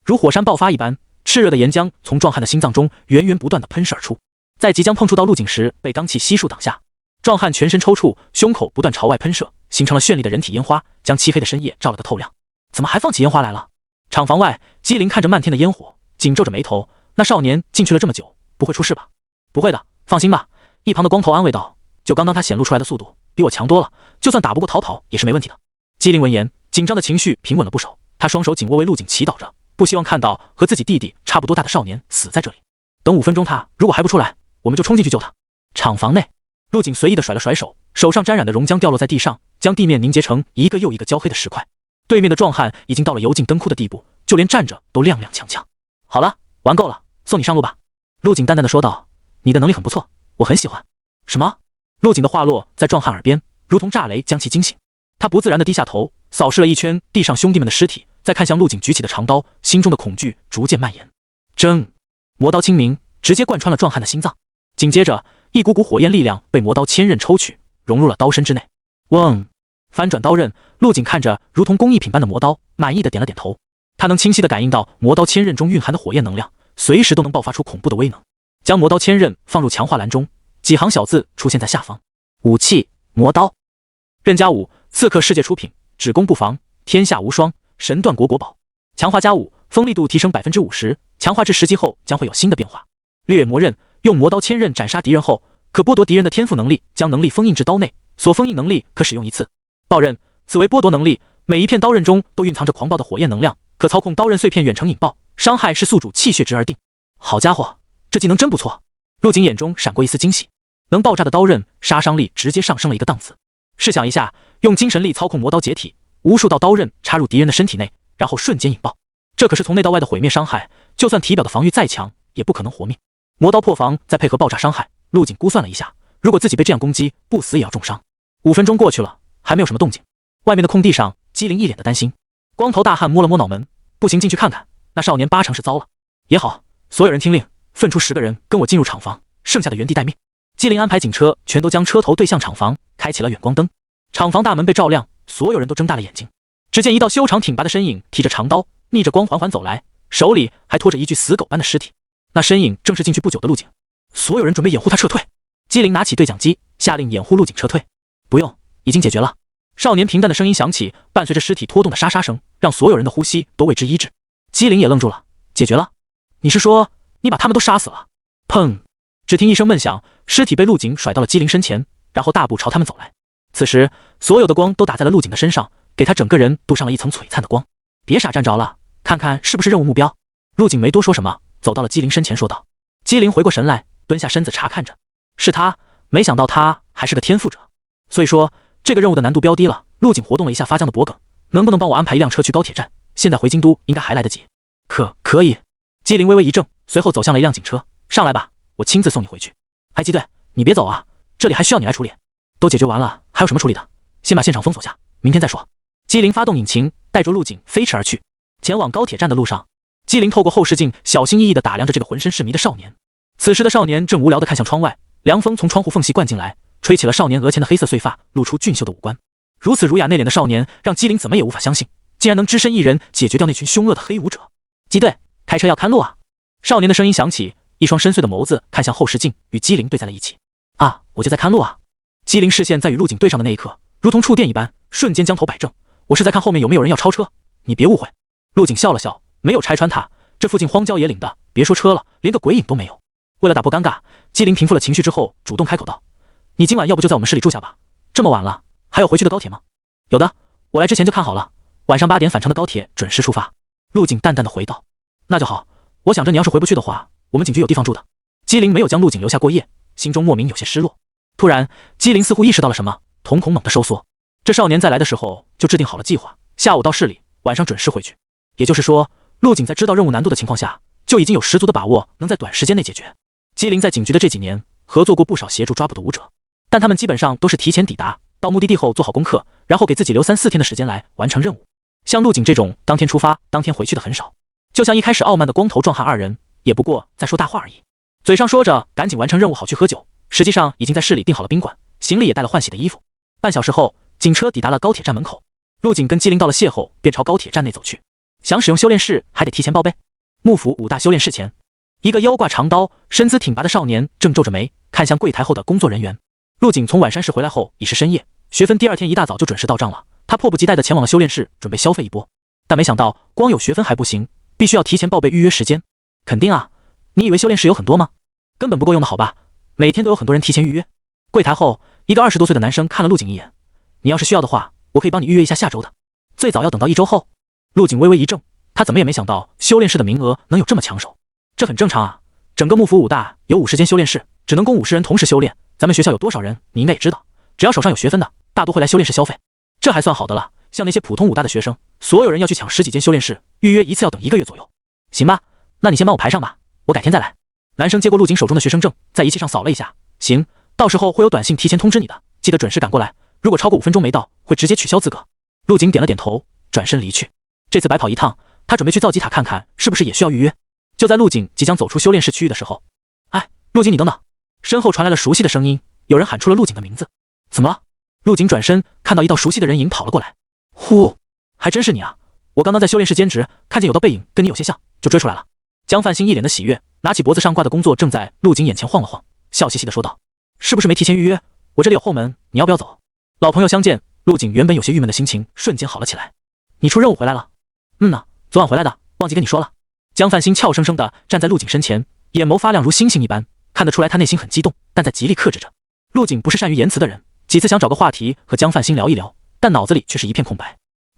如火山爆发一般，炽热的岩浆从壮汉的心脏中源源不断地喷射而出，在即将碰触到陆景时，被罡气悉数挡下。壮汉全身抽搐，胸口不断朝外喷射，形成了绚丽的人体烟花，将漆黑的深夜照了个透亮。怎么还放起烟花来了？厂房外，机灵看着漫天的烟火，紧皱着眉头。那少年进去了这么久，不会出事吧？不会的，放心吧。一旁的光头安慰道。就刚刚他显露出来的速度，比我强多了，就算打不过逃跑也是没问题的。机灵闻言，紧张的情绪平稳了不少，他双手紧握为陆景祈祷着，不希望看到和自己弟弟差不多大的少年死在这里。等5分钟，他如果还不出来，我们就冲进去救他。厂房内，陆景随意的甩了甩手，手上沾染的熔浆掉落在地上，将地面凝结成一个又一个焦黑的石块。对面的壮汉已经到了油尽灯枯的地步，就连站着都踉踉跄跄。好了，玩够了，送你上路吧。陆景淡淡的说道。你的能力很不错，我很喜欢。什么？陆景的话落在壮汉耳边，如同炸雷将其惊醒。他不自然的低下头，扫视了一圈地上兄弟们的尸体，再看向陆景举起的长刀，心中的恐惧逐渐蔓延。铮！磨刀清明，直接贯穿了壮汉的心脏。紧接着，一股股火焰力量被磨刀千刃抽取，融入了刀身之内。嗡！翻转刀刃，陆景看着如同工艺品般的磨刀，满意的点了点头。他能清晰的感应到磨刀千刃中蕴含的火焰能量，随时都能爆发出恐怖的威能。将磨刀千刃放入强化栏中，几行小字出现在下方。武器：磨刀。刃加5，刺客世界出品，只攻不防，天下无双，神断国国宝。强化加5，锋利度提升50%，强化至10级后将会有新的变化。掠魔刃，用磨刀千刃斩杀敌人后，可剥夺敌人的天赋能力，将能力封印至刀内，所封印能力可使用1次。爆刃，此为剥夺能力，每一片刀刃中都蕴藏着狂暴的火焰能量，可操控刀刃碎片远程引爆，伤害视宿主气血值而定。好家伙，这技能真不错！陆景眼中闪过一丝惊喜，能爆炸的刀刃，杀伤力直接上升了一个档次。试想一下，用精神力操控磨刀解体，无数道刀刃插入敌人的身体内，然后瞬间引爆，这可是从内到外的毁灭伤害，就算体表的防御再强，也不可能活命。磨刀破防，再配合爆炸伤害，陆景估算了一下，如果自己被这样攻击，不死也要重伤。5分钟过去了，还没有什么动静。外面的空地上，机灵一脸的担心。光头大汉摸了摸脑门，不行，进去看看。那少年8成是糟了。也好，所有人听令，分出10个人跟我进入厂房，剩下的原地待命。机灵安排警车全都将车头对向厂房，开启了远光灯。厂房大门被照亮，所有人都睁大了眼睛。只见一道修长挺拔的身影提着长刀，逆着光缓缓走来，手里还拖着一具死狗般的尸体。那身影正是进去不久的陆景。所有人准备掩护他撤退。机灵拿起对讲机，下令掩护陆景撤退。不用，已经解决了。少年平淡的声音响起，伴随着尸体拖动的沙沙声，让所有人的呼吸都为之一滞。机灵也愣住了，解决了？你是说你把他们都杀死了？砰！只听一声闷响，尸体被陆景甩到了机灵身前，然后大步朝他们走来。此时，所有的光都打在了陆景的身上，给他整个人镀上了一层璀璨的光。别傻站着了，看看是不是任务目标。陆景没多说什么，走到了机灵身前说道。机灵回过神来，蹲下身子查看着，是他，没想到他还是个天赋者。所以说这个任务的难度标低了。陆景活动了一下发僵的脖颈，能不能帮我安排一辆车去高铁站？现在回京都应该还来得及。可以。机灵微微一怔，随后走向了一辆警车，上来吧，我亲自送你回去。还机队，你别走啊，这里还需要你来处理。都解决完了，还有什么处理的？先把现场封锁下，明天再说。机灵发动引擎，带着陆景飞驰而去。前往高铁站的路上，机灵透过后视镜小心翼翼地打量着这个浑身是谜的少年。此时的少年正无聊地看向窗外，凉风从窗户缝隙灌进来，吹起了少年额前的黑色碎发，露出俊秀的五官。如此儒雅内敛的少年，让机灵怎么也无法相信，竟然能只身一人解决掉那群凶恶的黑武者。机队，开车要看路啊！少年的声音响起，一双深邃的眸子看向后视镜，与机灵对在了一起。啊，我就在看路啊！机灵视线在与陆景对上的那一刻，如同触电一般，瞬间将头摆正。我是在看后面有没有人要超车，你别误会。陆景笑了笑，没有拆穿他。这附近荒郊野岭的，别说车了，连个鬼影都没有。为了打破尴尬，机灵平复了情绪之后，主动开口道：“你今晚要不就在我们市里住下吧？这么晚了，还有回去的高铁吗？”“有的，我来之前就看好了，晚上8点返程的高铁准时出发。”陆景淡淡的回道。“那就好，我想着你要是回不去的话，我们警局有地方住的。”机灵没有将陆景留下过夜，心中莫名有些失落。突然，机灵似乎意识到了什么，瞳孔猛地收缩。这少年在来的时候就制定好了计划，下午到市里，晚上准时回去。也就是说，陆景在知道任务难度的情况下，就已经有十足的把握能在短时间内解决。机灵在警局的这几年合作过不少协助抓捕的武者，但他们基本上都是提前抵达，到目的地后做好功课，然后给自己留3、4天的时间来完成任务。像陆景这种当天出发当天回去的很少。就像一开始傲慢的光头壮汉2人，也不过在说大话而已，嘴上说着赶紧完成任务好去喝酒，实际上已经在市里订好了宾馆，行李也带了换洗的衣服。半小时后，警车抵达了高铁站门口，陆景跟机灵道了谢后，便朝高铁站内走去。想使用修炼室还得提前报备。幕府5大修炼室前，一个腰挂长刀、身姿挺拔的少年正皱着眉看向柜台后的工作人员。陆景从宛山市回来后已是深夜，学分第2天一大早就准时到账了，他迫不及待地前往了修炼室，准备消费一波。但没想到光有学分还不行，必须要提前报备预约时间。肯定啊，你以为修炼室有很多吗？根本不够用的好吧，每天都有很多人提前预约。柜台后，一个20多岁的男生看了陆景一眼，你要是需要的话，我可以帮你预约一下下周的，最早要等到1周后。陆景微微一怔，他怎么也没想到修炼室的名额能有这么抢手。这很正常啊，整个幕府5大有50间修炼室，只能供50人同时修炼，咱们学校有多少人你应该也知道，只要手上有学分的，大多会来修炼室消费。这还算好的了，像那些普通5大的学生，所有人要去抢10几间修炼室，预约一次要等1个月左右。行吧，那你先帮我排上吧，我改天再来。男生接过陆景手中的学生证，在仪器上扫了一下，行，到时候会有短信提前通知你的，记得准时赶过来，如果超过5分钟没到，会直接取消资格。陆景点了点头，转身离去。这次白跑一趟，他准备去造机塔看看是不是也需要预约。就在陆景即将走出修炼室区域的时候，哎，陆景你等等！身后传来了熟悉的声音，有人喊出了陆景的名字。怎么了？陆景转身看到一道熟悉的人影跑了过来。呼，还真是你啊！我刚刚在修炼室兼职，看见有道背影跟你有些像，就追出来了。江范兴一脸的喜悦，拿起脖子上挂的工作正在陆景眼前晃了晃，笑嘻嘻的说道：“是不是没提前预约？我这里有后门，你要不要走？”老朋友相见，陆景原本有些郁闷的心情瞬间好了起来。你出任务回来了？呢，昨晚回来的，忘记跟你说了。江范兴俏生生的站在陆景身前，眼眸发亮如星星一般，看得出来他内心很激动，但在极力克制着。陆景不是善于言辞的人，几次想找个话题和江范兴聊一聊，但脑子里却是一片空白。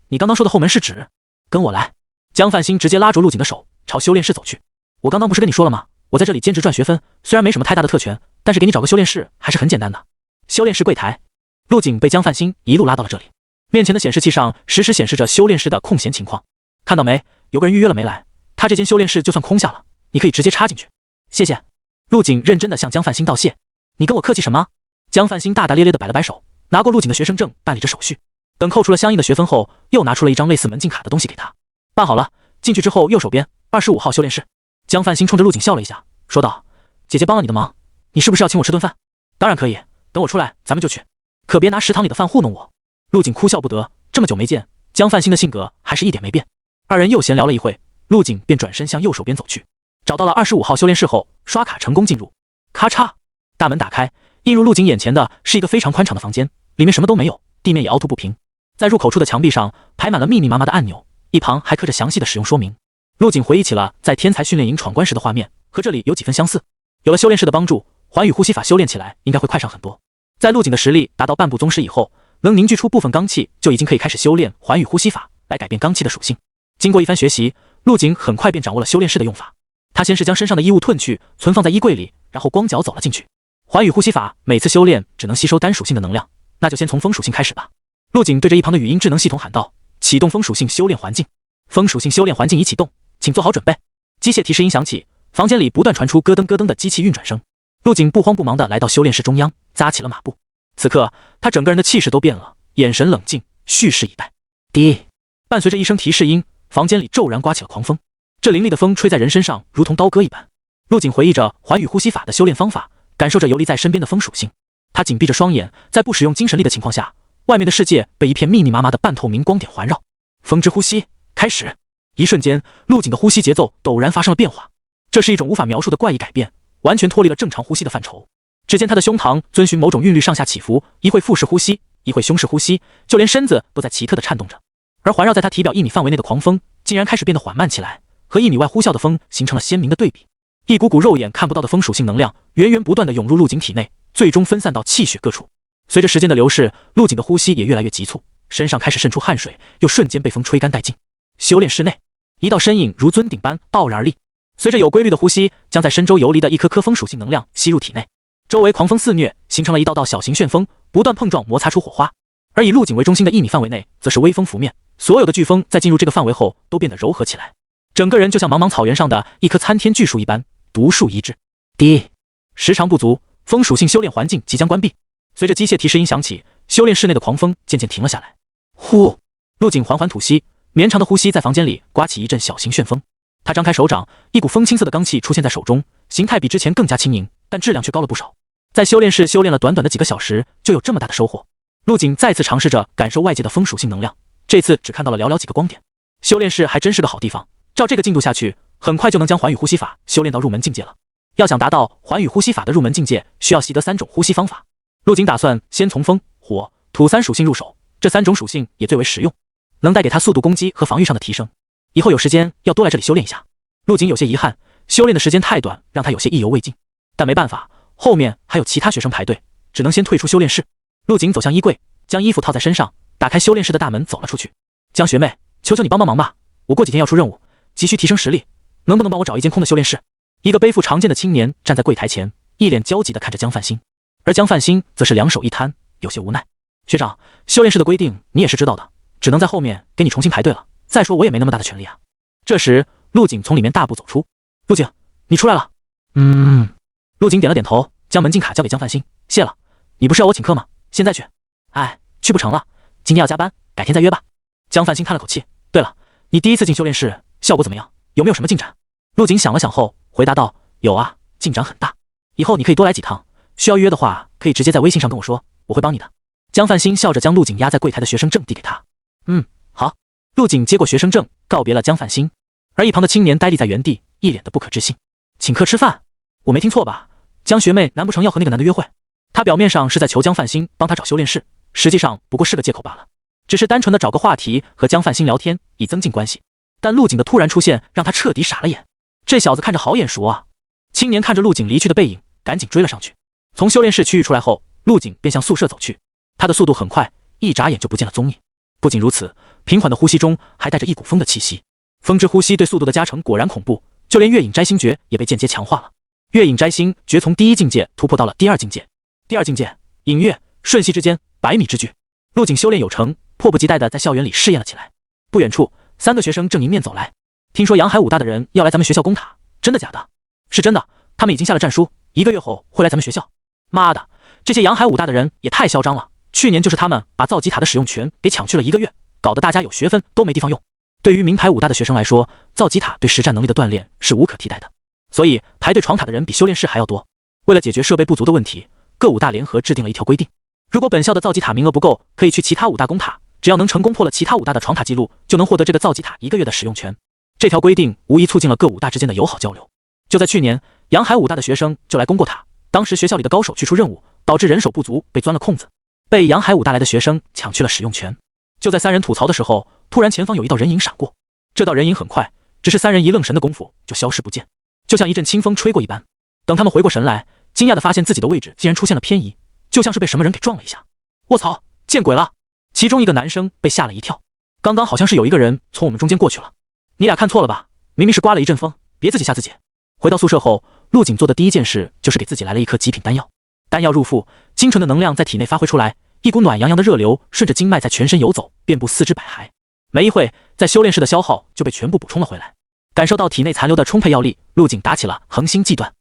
你刚刚说的后门是指？跟我来。江范兴直接拉住陆景的手，朝修炼室走去。我刚刚不是跟你说了吗？我在这里兼职赚学分，虽然没什么太大的特权，但是给你找个修炼室还是很简单的。修炼室柜台，陆景被江范兴一路拉到了这里。面前的显示器上实时显示着修炼室的空闲情况，看到没？有个人预约了没来？他这间修炼室就算空下了，你可以直接插进去。谢谢。陆景认真的向江范兴道谢。你跟我客气什么？江范兴大大咧咧地摆了摆手，拿过陆景的学生证办理着手续。等扣除了相应的学分后，又拿出了一张类似门禁卡的东西给他。办好了，进去之后右手边25号修炼室。江范兴冲着陆景笑了一下，说道：“姐姐帮了你的忙，你是不是要请我吃顿饭？”“当然可以，等我出来咱们就去，可别拿食堂里的饭糊弄我。”陆景哭笑不得，这么久没见，江范兴的性格还是一点没变。二人又闲聊了一会，陆景便转身向右手边走去。找到了25号修炼室后，刷卡成功进入。咔嚓，大门打开，映入陆景眼前的是一个非常宽敞的房间，里面什么都没有，地面也凹凸不平。在入口处的墙壁上排满了密密麻麻的按钮，一旁还刻着详细的使用说明。陆景回忆起了在天才训练营闯关时的画面，和这里有几分相似。有了修炼室的帮助，寰宇呼吸法修炼起来应该会快上很多。在陆景的实力达到半步宗师以后，能凝聚出部分罡气，就已经可以开始修炼寰宇呼吸法来改变罡气的属性。经过一番学习，陆景很快便掌握了修炼室的用法。他先是将身上的衣物褪去，存放在衣柜里，然后光脚走了进去。寰宇呼吸法每次修炼只能吸收单属性的能量，那就先从风属性开始吧。陆景对着一旁的语音智能系统喊道：“启动风属性修炼环境。”风属性修炼环境已启动，请做好准备。机械提示音响起，房间里不断传出咯噔咯噔的机器运转声。陆景不慌不忙地来到修炼室中央，扎起了马步。此刻他整个人的气势都变了，眼神冷静，蓄势以待。滴，伴随着一声提示音，房间里骤然刮起了狂风。这凌厉的风吹在人身上，如同刀割一般。陆景回忆着寰宇呼吸法的修炼方法，感受着游离在身边的风属性。他紧闭着双眼，在不使用精神力的情况下，外面的世界被一片密密麻麻的半透明光点环绕。风之呼吸开始。一瞬间，陆景的呼吸节奏陡然发生了变化。这是一种无法描述的怪异改变，完全脱离了正常呼吸的范畴。只见他的胸膛遵循某种韵律上下起伏，一会腹式呼吸，一会胸式呼吸，就连身子都在奇特的颤动着。而环绕在他体表1米范围内的狂风竟然开始变得缓慢起来，和1米外呼啸的风形成了鲜明的对比。一股股肉眼看不到的风属性能量源源不断地涌入陆景体内，最终分散到气血各处。随着时间的流逝，陆景的呼吸也越来越急促，身上开始渗出汗水，又瞬间被风吹干殆尽。修炼室内，一道身影如尊顶般傲然而立，随着有规律的呼吸，将在身周游离的一颗颗风属性能量吸入体内。周围狂风肆虐，形成了一道道小型旋风，不断碰撞摩擦出火花。而以陆景为中心的1米范围内，则是微风拂面，所有的飓风在进入这个范围后都变得柔和起来，整个人就像茫茫草原上的一棵参天巨树一般，独树一帜。滴，时长不足，风属性修炼环境即将关闭。随着机械提示音响起，修炼室内的狂风渐渐停了下来。呼，陆景缓缓吐息，绵长的呼吸在房间里刮起一阵小型旋风。他张开手掌，一股风青色的罡气出现在手中，形态比之前更加轻盈，但质量却高了不少。在修炼室修炼了短短的几个小时，就有这么大的收获。陆景再次尝试着感受外界的风属性能量，这次只看到了寥寥几个光点。修炼室还真是个好地方，照这个进度下去，很快就能将寰宇呼吸法修炼到入门境界了。要想达到寰宇呼吸法的入门境界，需要习得3种呼吸方法。陆景打算先从风、火、土3属性入手，这3种属性也最为实用，能带给他速度攻击和防御上的提升。以后有时间要多来这里修炼一下。陆景有些遗憾，修炼的时间太短，让他有些意犹未尽。但没办法，后面还有其他学生排队，只能先退出修炼室。陆景走向衣柜，将衣服套在身上，打开修炼室的大门走了出去。江学妹，求求你帮帮忙吧，我过几天要出任务，急需提升实力，能不能帮我找一间空的修炼室？一个背负长剑的青年站在柜台前，一脸焦急地看着江范兴，而江范兴则是两手一摊，有些无奈。学长，修炼室的规定你也是知道的，只能在后面给你重新排队了。再说我也没那么大的权利啊。这时，陆景从里面大步走出。陆景，你出来了。陆景点了点头，将门禁卡交给江范兴，谢了。你不是要我请客吗？现在去。哎，去不成了，今天要加班，改天再约吧。江范兴叹了口气。对了，你第一次进修炼室，效果怎么样？有没有什么进展？陆景想了想后回答道：有啊，进展很大。以后你可以多来几趟，需要约的话可以直接在微信上跟我说，我会帮你的。江范兴笑着将陆景压在柜台的学生证递给他。好。陆景接过学生证，告别了江范兴，而一旁的青年呆立在原地，一脸的不可置信。请客吃饭？我没听错吧？江学妹难不成要和那个男的约会？他表面上是在求江范兴帮他找修炼室，实际上不过是个借口罢了，只是单纯的找个话题和江范兴聊天，以增进关系。但陆景的突然出现让他彻底傻了眼，这小子看着好眼熟啊！青年看着陆景离去的背影，赶紧追了上去。从修炼室区域出来后，陆景便向宿舍走去，他的速度很快，一眨眼就不见了踪影。不仅如此，平缓的呼吸中还带着一股风的气息。风之呼吸对速度的加成果然恐怖，就连月影摘星诀也被间接强化了。月影摘星诀从第1境界突破到了第2境界。第2境界，影月，瞬息之间，100米之距。陆景修炼有成，迫不及待地在校园里试验了起来。不远处，3个学生正迎面走来。听说阳海武大的人要来咱们学校攻塔，真的假的？是真的，他们已经下了战书，1个月后会来咱们学校。妈的，这些阳海武大的人也太嚣张了，去年就是他们把造极塔的使用权给抢去了1个月，搞得大家有学分都没地方用。对于名牌武大的学生来说，造极塔对实战能力的锻炼是无可替代的，所以排队闯塔的人比修炼室还要多。为了解决设备不足的问题，各武大联合制定了一条规定，如果本校的造极塔名额不够，可以去其他武大攻塔，只要能成功破了其他武大的闯塔记录，就能获得这个造极塔1个月的使用权。这条规定无疑促进了各武大之间的友好交流。就在去年，阳海武大的学生就来攻过塔，当时学校里的高手去出任务，导致人手不足，被钻了空子，被阳海武大来的学生抢去了使用权。就在3人吐槽的时候，突然前方有一道人影闪过，这道人影很快，只是3人一愣神的功夫就消失不见，就像一阵清风吹过一般。等他们回过神来，惊讶地发现自己的位置竟然出现了偏移，就像是被什么人给撞了一下。卧槽，见鬼了！其中一个男生被吓了一跳，刚刚好像是有一个人从我们中间过去了。你俩看错了吧？明明是刮了一阵风，别自己吓自己。回到宿舍后，陆景做的第一件事就是给自己来了一颗极品丹药。丹药入腹，精纯的能量在体内发挥出来，一股暖洋洋的热流顺着经脉在全身游走，遍布4肢百骸。没一会，在修炼室的消耗就被全部补充了回来。感受到体内残留的充沛药力，陆景打起了恒星际断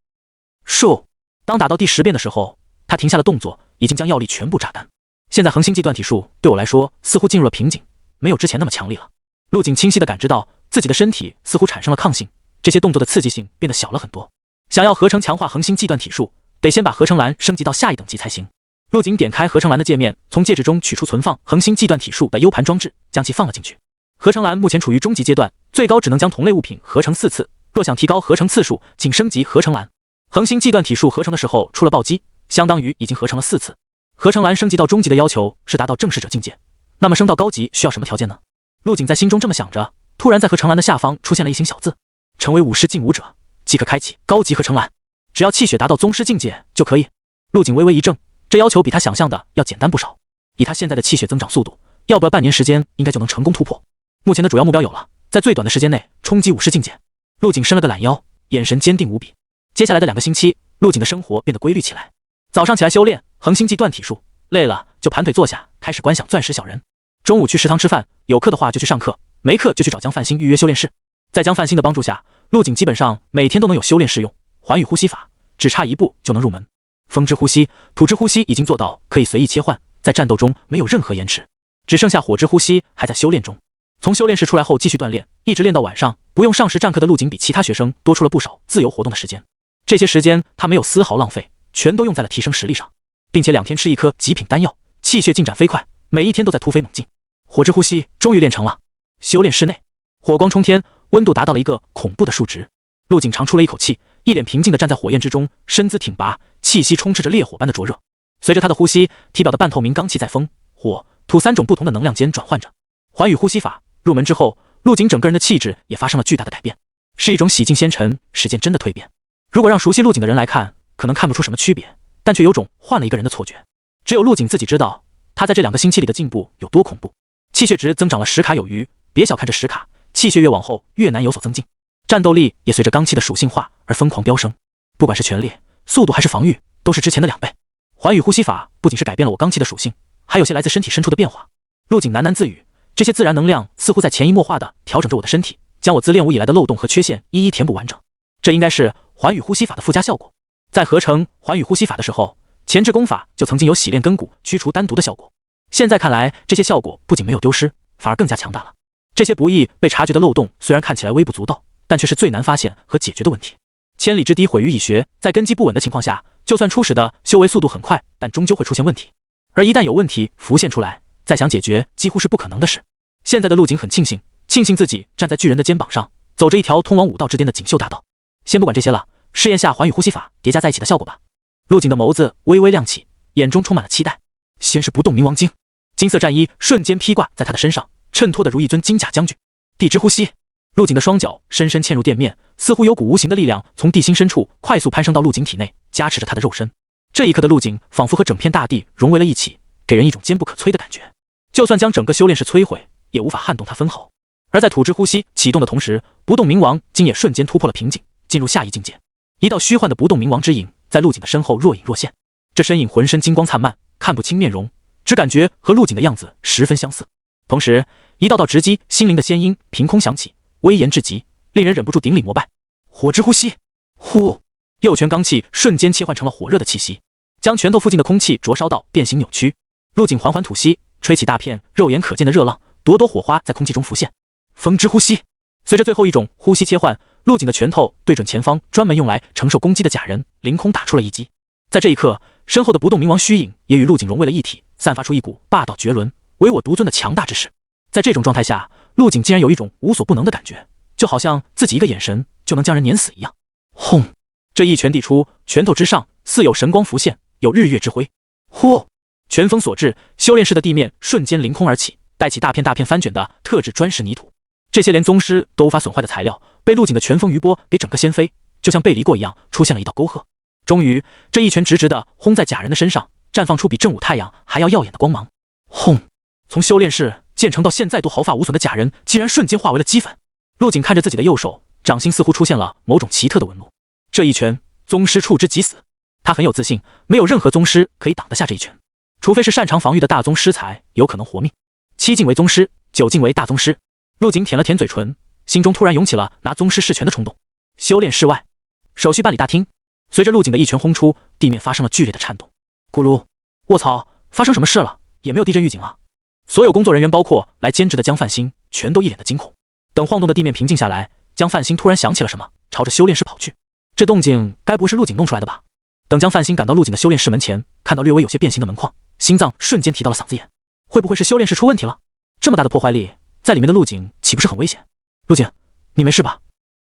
术。当打到第10遍的时候，他停下了动作，已经将药力全部榨干。现在恒星际断体术对我来说似乎进入了瓶颈，没有之前那么强力了。陆景清晰地感知到自己的身体似乎产生了抗性，这些动作的刺激性变得小了很多。想要合成强化恒星际断体术，得先把合成蓝升级到下一等级才行。陆景点开合成蓝的界面，从戒指中取出存放恒星际断体术的 U 盘装置，将其放了进去。合成蓝目前处于中级阶段，最高只能将同类物品合成4次，若想提高合成次数，请升级合成蓝。恒星际断体术合成的时候出了暴击，相当于已经合成了4次。合成蓝升级到中级的要求是达到正视者境界，那么升到高级需要什么条件呢？陆景在心中这么想着，突然在合成蓝的下方出现了一行小字：成为武师劲武者，即可开启高级合成蓝，只要气血达到宗师境界就可以。陆景微微一怔，这要求比他想象的要简单不少。以他现在的气血增长速度，要不要半年时间应该就能成功突破。目前的主要目标有了，在最短的时间内冲击武师境界。陆景伸了个懒腰，眼神坚定无比。接下来的2个星期，陆景的生活变得规律起来。早上起来修炼恒星际断体术，累了就盘腿坐下，开始观想钻石小人。中午去食堂吃饭，有课的话就去上课，没课就去找江范兴预约修炼室。在江范兴的帮助下，陆景基本上每天都能有修炼室用。环宇呼吸法只差1步就能入门。风之呼吸、土之呼吸已经做到可以随意切换，在战斗中没有任何延迟。只剩下火之呼吸还在修炼中。从修炼室出来后继续锻炼，一直练到晚上，不用上时占课的陆景比其他学生多出了不少自由活动的时间。这些时间他没有丝毫浪费，全都用在了提升实力上，并且2天吃1颗极品丹药，气血进展飞快，每一天都在突飞猛进。火之呼吸终于练成了。修炼室内，火光冲天，温度达到了一个恐怖的数值。陆景长出了一口气，一脸平静地站在火焰之中，身姿挺拔，气息充斥着烈火般的灼热。随着他的呼吸，体表的半透明罡气在风、火、土3种不同的能量间转换着。环宇呼吸法入门之后，陆景整个人的气质也发生了巨大的改变，是一种洗净纤尘、使剑真的蜕变。如果让熟悉陆景的人来看，可能看不出什么区别，但却有种换了一个人的错觉。只有陆景自己知道，他在这2个星期里的进步有多恐怖。气血值增长了10卡有余，别小看这10卡，气血越往后越难有所增进。战斗力也随着罡气的属性化而疯狂飙升，不管是全力、速度还是防御，都是之前的2倍。环宇呼吸法不仅是改变了我罡气的属性，还有些来自身体深处的变化。陆景喃喃自语，这些自然能量似乎在潜移默化地调整着我的身体，将我自练武以来的漏洞和缺陷一一填补完整。这应该是环宇呼吸法的附加效果。在合成环宇呼吸法的时候，前置功法就曾经有洗炼根骨、驱除丹毒的效果。现在看来，这些效果不仅没有丢失，反而更加强大了。这些不易被察觉的漏洞虽然看起来微不足道，但却是最难发现和解决的问题。千里之堤毁于蚁穴，在根基不稳的情况下，就算初始的修为速度很快，但终究会出现问题。而一旦有问题浮现出来，再想解决几乎是不可能的事。现在的陆景很庆幸自己站在巨人的肩膀上，走着一条通往武道之巅的锦绣大道。先不管这些了，试验下环宇呼吸法叠加在一起的效果吧。陆景的眸子微微亮起，眼中充满了期待。先是不动冥王经，金色战衣瞬间披挂在他的身上，衬托得如一尊金甲将军。地之呼吸，陆景的双脚深深嵌入地面，似乎有股无形的力量从地心深处快速攀升到陆景体内，加持着他的肉身。这一刻的陆景仿佛和整片大地融为了一起，给人一种坚不可摧的感觉。就算将整个修炼室摧毁，也无法撼动他分毫。而在土之呼吸启动的同时，不动冥王经也瞬间突破了瓶颈，进入下一境界。一道虚幻的不动冥王之影在陆景的身后若隐若现，这身影浑身金光灿烂，看不清面容，只感觉和陆景的样子十分相似。同时，一道道直击心灵的仙音凭空响起，威严至极，令人忍不住顶礼膜拜。火之呼吸，呼！右拳罡气瞬间切换成了火热的气息，将拳头附近的空气灼烧到变形扭曲。陆景缓缓吐息，吹起大片肉眼可见的热浪，朵朵火花在空气中浮现。风之呼吸，随着最后一种呼吸切换，陆景的拳头对准前方专门用来承受攻击的假人，凌空打出了一击。在这一刻，身后的不动明王虚影也与陆景融为了一体，散发出一股霸道绝伦、唯我独尊的强大之势。在这种状态下，陆景竟然有一种无所不能的感觉，就好像自己一个眼神就能将人碾死一样。轰！这一拳地出，拳头之上似有神光浮现，有日月之辉。呼！拳风所至，修炼室的地面瞬间凌空而起，带起大片大片翻卷的特制砖石泥土。这些连宗师都无法损坏的材料，被陆景的拳风余波给整个掀飞，就像被犁过一样，出现了一道沟壑。终于，这一拳直直的轰在假人的身上，绽放出比正午太阳还要耀眼的光芒。轰！从修炼室建成到现在都毫发无损的假人，竟然瞬间化为了齑粉。陆景看着自己的右手，掌心似乎出现了某种奇特的纹路。这一拳，宗师触之即死。他很有自信，没有任何宗师可以挡得下这一拳，除非是擅长防御的大宗师才有可能活命。7境为宗师，9境为大宗师。陆景舔了舔嘴唇，心中突然涌起了拿宗师试拳的冲动。修炼室外，手续办理大厅，随着陆景的一拳轰出，地面发生了剧烈的颤动。咕噜！卧槽，发生什么事了？也没有地震预警啊！所有工作人员，包括来监制的江范兴，全都一脸的惊恐。等晃动的地面平静下来，江范兴突然想起了什么，朝着修炼室跑去。这动静该不会是陆景弄出来的吧？等江范兴赶到陆景的修炼室门前，看到略微有些变形的门框，心脏瞬间提到了嗓子眼。会不会是修炼室出问题了？这么大的破坏力，在里面的陆景岂不是很危险？陆景，你没事吧？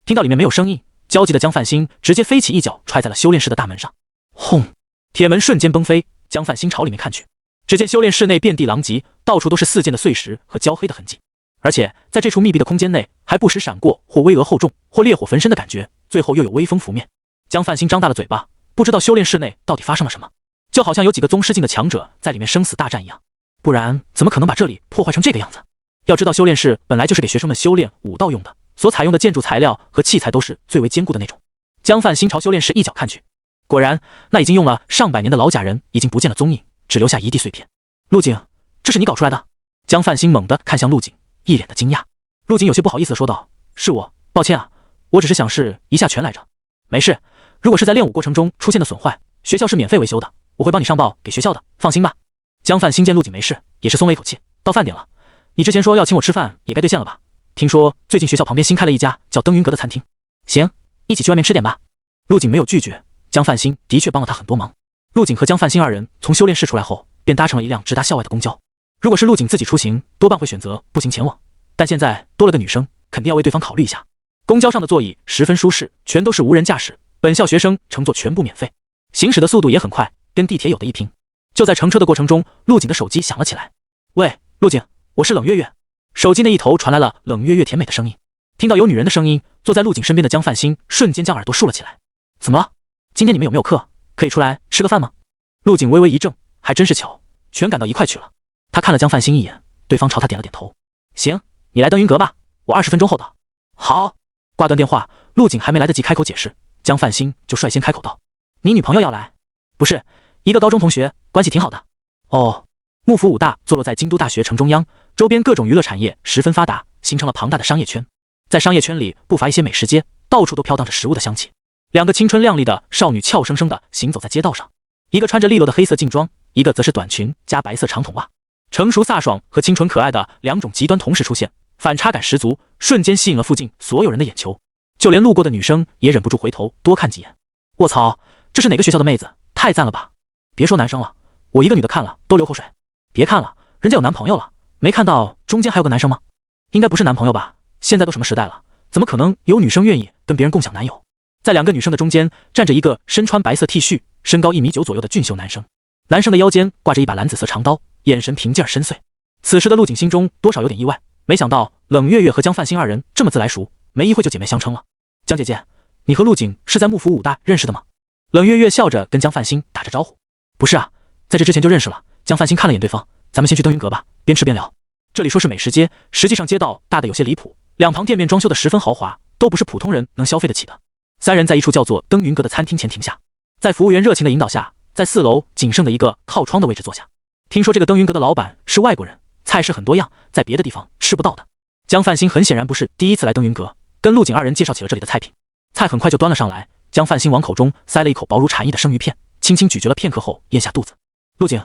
听到里面没有声音，焦急的江范兴直接飞起一脚踹在了修炼室的大门上。轰！铁门瞬间崩飞，江范兴朝里面看去，只见修炼室内遍地狼藉，到处都是四溅的碎石和焦黑的痕迹，而且在这处密闭的空间内，还不时闪过或巍峨厚重或烈火焚身的感觉，最后又有微风拂面。江范兴张大了嘴巴，不知道修炼室内到底发生了什么，就好像有几个宗师境的强者在里面生死大战一样，不然怎么可能把这里破坏成这个样子？要知道修炼室本来就是给学生们修炼武道用的，所采用的建筑材料和器材都是最为坚固的那种。江范兴朝修炼室一角看去，果然那已经用了上百年的老假人已经不见了踪影，只留下一地碎片。陆景，这是你搞出来的？江范兴猛地看向陆景，一脸的惊讶。陆景有些不好意思地说道：“是我，抱歉啊，我只是想试一下拳来着。没事，如果是在练武过程中出现的损坏，学校是免费维修的，我会帮你上报给学校的，放心吧。”江范兴见陆景没事，也是松了一口气。到饭点了，你之前说要请我吃饭，也该兑现了吧？听说最近学校旁边新开了一家叫登云阁的餐厅，行，一起去外面吃点吧。陆景没有拒绝，江范兴的确帮了他很多忙。陆景和江范兴二人从修炼室出来后，便搭乘了一辆直达校外的公交。如果是陆景自己出行，多半会选择步行前往，但现在多了个女生，肯定要为对方考虑一下。公交上的座椅十分舒适，全都是无人驾驶，本校学生乘坐全部免费，行驶的速度也很快，跟地铁有的一拼。就在乘车的过程中，陆景的手机响了起来。喂，陆景，我是冷月月。手机那一头传来了冷月月甜美的声音。听到有女人的声音，坐在陆景身边的江范兴瞬间将耳朵竖了起来。怎么了？今天你们有没有课？可以出来吃个饭吗？陆景微微一怔，还真是巧，全赶到一块去了。他看了江范兴一眼，对方朝他点了点头。行，你来登云阁吧，我20分钟后到。好。挂断电话，陆景还没来得及开口解释，江范兴就率先开口道：“你女朋友要来？不是，一个高中同学，关系挺好的。”哦。幕府武大坐落在京都大学城中央，周边各种娱乐产业十分发达，形成了庞大的商业圈。在商业圈里不乏一些美食街，到处都飘荡着食物的香气。两个青春靓丽的少女俏生生地行走在街道上，一个穿着利落的黑色劲装，一个则是短裙加白色长筒袜。成熟飒爽和清纯可爱的两种极端同时出现，反差感十足，瞬间吸引了附近所有人的眼球，就连路过的女生也忍不住回头多看几眼。卧槽，这是哪个学校的妹子？太赞了吧！别说男生了，我一个女的看了都流口水。别看了，人家有男朋友了，没看到中间还有个男生吗？应该不是男朋友吧？现在都什么时代了，怎么可能有女生愿意跟别人共享男友？在两个女生的中间站着一个身穿白色 T 恤，身高1.9米左右的俊秀男生，男生的腰间挂着一把蓝紫色长刀，眼神平静而深邃。此时的陆景心中多少有点意外，没想到冷月月和江范兴二人这么自来熟，没一会就姐妹相称了。江姐姐，你和陆景是在幕府武大认识的吗？冷月月笑着跟江范兴打着招呼。不是啊，在这之前就认识了。江范兴看了眼对方，咱们先去登云阁吧，边吃边聊。这里说是美食街，实际上街道大的有些离谱，两旁店面装修的十分豪华，都不是普通人能消费得起的。三人在一处叫做登云阁的餐厅前停下，在服务员热情的引导下，在4楼仅剩的一个靠窗的位置坐下。听说这个登云阁的老板是外国人，菜式很多样，在别的地方吃不到的。江范兴很显然不是第一次来登云阁，跟陆景二人介绍起了这里的菜品。菜很快就端了上来，江范兴往口中塞了一口薄如蝉翼的生鱼片，轻轻咀嚼了片刻后咽下肚子。陆景，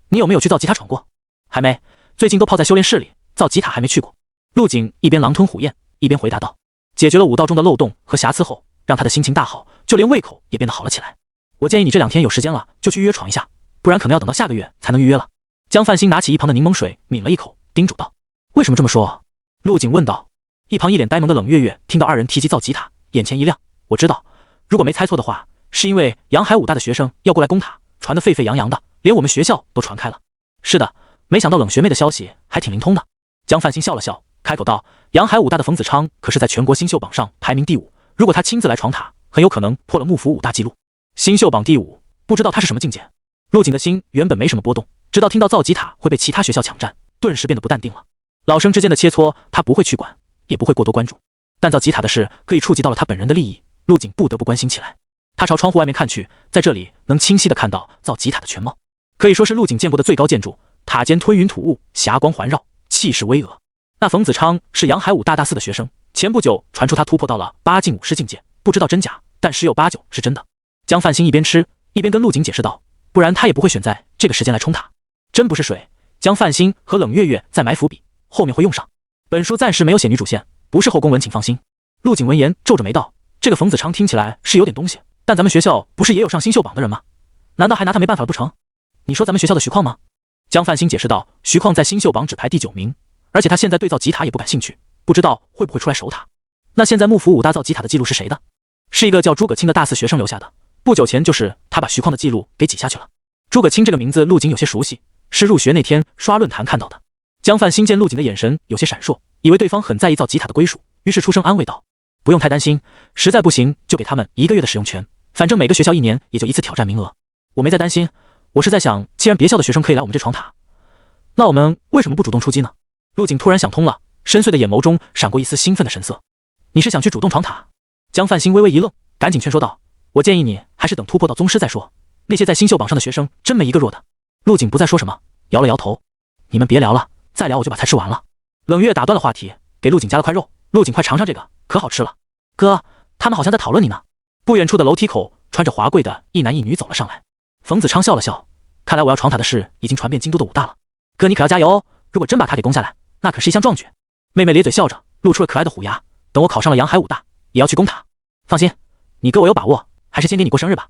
你有没有去造吉塔闯过？还没，最近都泡在修炼室里，造吉塔还没去过。陆景一边狼吞虎咽，一边回答道。解决了武道中的漏洞和瑕疵后，让他的心情大好，就连胃口也变得好了起来。我建议你这2天有时间了就去预约闯一下，不然可能要等到下个月才能预约了。江范兴拿起一旁的柠檬水抿了一口，叮嘱道。为什么这么说？陆景问道。一旁一脸呆萌的冷月月听到2人提及造吉塔，眼前一亮。我知道，如果没猜错的话，是因为阳海武大的学生要过来攻塔，传得沸沸扬扬的，连我们学校都传开了。是的，没想到冷学妹的消息还挺灵通的。江范兴笑了笑，开口道。阳海武大的冯子昌可是在全国新秀榜上排名第5，如果他亲自来闯塔，很有可能破了幕府武大纪录。新秀榜第5，不知道他是什么境界。陆景的心原本没什么波动，直到听到造吉塔会被其他学校抢占，顿时变得不淡定了。老生之间的切磋，他不会去管，也不会过多关注，但造吉塔的事可以触及到了他本人的利益，陆景不得不关心起来。他朝窗户外面看去，在这里能清晰地看到造吉塔的全貌，可以说是陆景见过的最高建筑，塔尖吞云吐雾，霞光环绕，气势巍峨。那冯子昌是阳海武大4的学生，前不久传出他突破到了8进武师境界，不知道真假，但十有八九是真的。江范兴一边吃一边跟陆景解释道，不然他也不会选在这个时间来冲塔。真不是水，江范兴和冷月月在埋伏笔，后面会用上。本书暂时没有写女主线，不是后宫文，请放心。陆景闻言皱着眉道，这个冯子昌听起来是有点东西，但咱们学校不是也有上新秀榜的人吗？难道还拿他没办法了不成？你说咱们学校的徐旷吗？江范兴解释道，徐旷在新秀榜只排第9名，而且他现在对造吉塔也不感兴趣，不知道会不会出来守塔。那现在幕府武大造吉塔的记录是谁的？是一个叫诸葛青的大4学生留下的，不久前就是他把徐旷的记录给挤下去了。诸葛青这个名字陆景有些熟悉，是入学那天刷论坛看到的。江范兴见陆景的眼神有些闪烁，以为对方很在意造吉塔的归属，于是出声安慰道，不用太担心，实在不行就给他们1个月的使用权，反正每个学校1年也就1次挑战名额。我没在担心，我是在想，既然别校的学生可以来我们这闯塔，那我们为什么不主动出击呢？陆景突然想通了，深邃的眼眸中闪过一丝兴奋的神色。你是想去主动闯塔？江范兴微微一愣，赶紧劝说道，我建议你还是等突破到宗师再说，那些在新秀榜上的学生真没一个弱的。陆景不再说什么，摇了摇头，你们别聊了，再聊我就把菜吃完了。冷月打断了话题，给陆景夹了块肉，陆景快尝尝这个，可好吃了。哥，他们好像在讨论你呢。不远处的楼梯口，穿着华贵的一男一女走了上来。冯子昌笑了笑，看来我要闯塔的事已经传遍京都的武大了。哥你可要加油哦，如果真把他给攻下来，那可是一项壮举。妹妹咧嘴笑着，露出了可爱的虎牙，等我考上了阳海武大，也要去攻塔。放心，你哥我有把握，还是先给你过生日吧。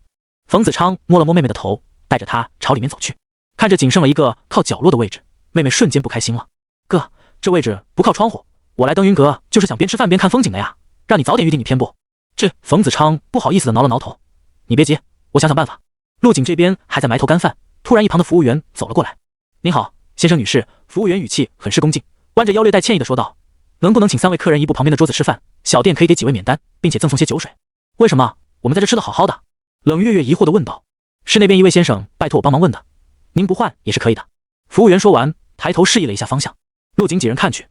冯子昌摸了摸妹妹的头，带着她朝里面走去。看着仅剩了一个靠角落的位置，妹妹瞬间不开心了。哥，这位置不靠窗户，我来登云阁就是想边吃饭边看风景的呀，让你早点预定你偏不？这冯子昌不好意思的挠了挠头，你别急，我想想办法。陆景这边还在埋头干饭，突然一旁的服务员走了过来。您好，先生女士。服务员语气很是恭敬，弯着腰略带歉意的说道，能不能请3位客人移步旁边的桌子吃饭，小店可以给几位免单，并且赠送些酒水。为什么？我们在这吃得好好的。冷月月疑惑地问道。是那边一位先生拜托我帮忙问的，您不换也是可以的。服务员说完，抬头示意了一下方向。陆景几人看去，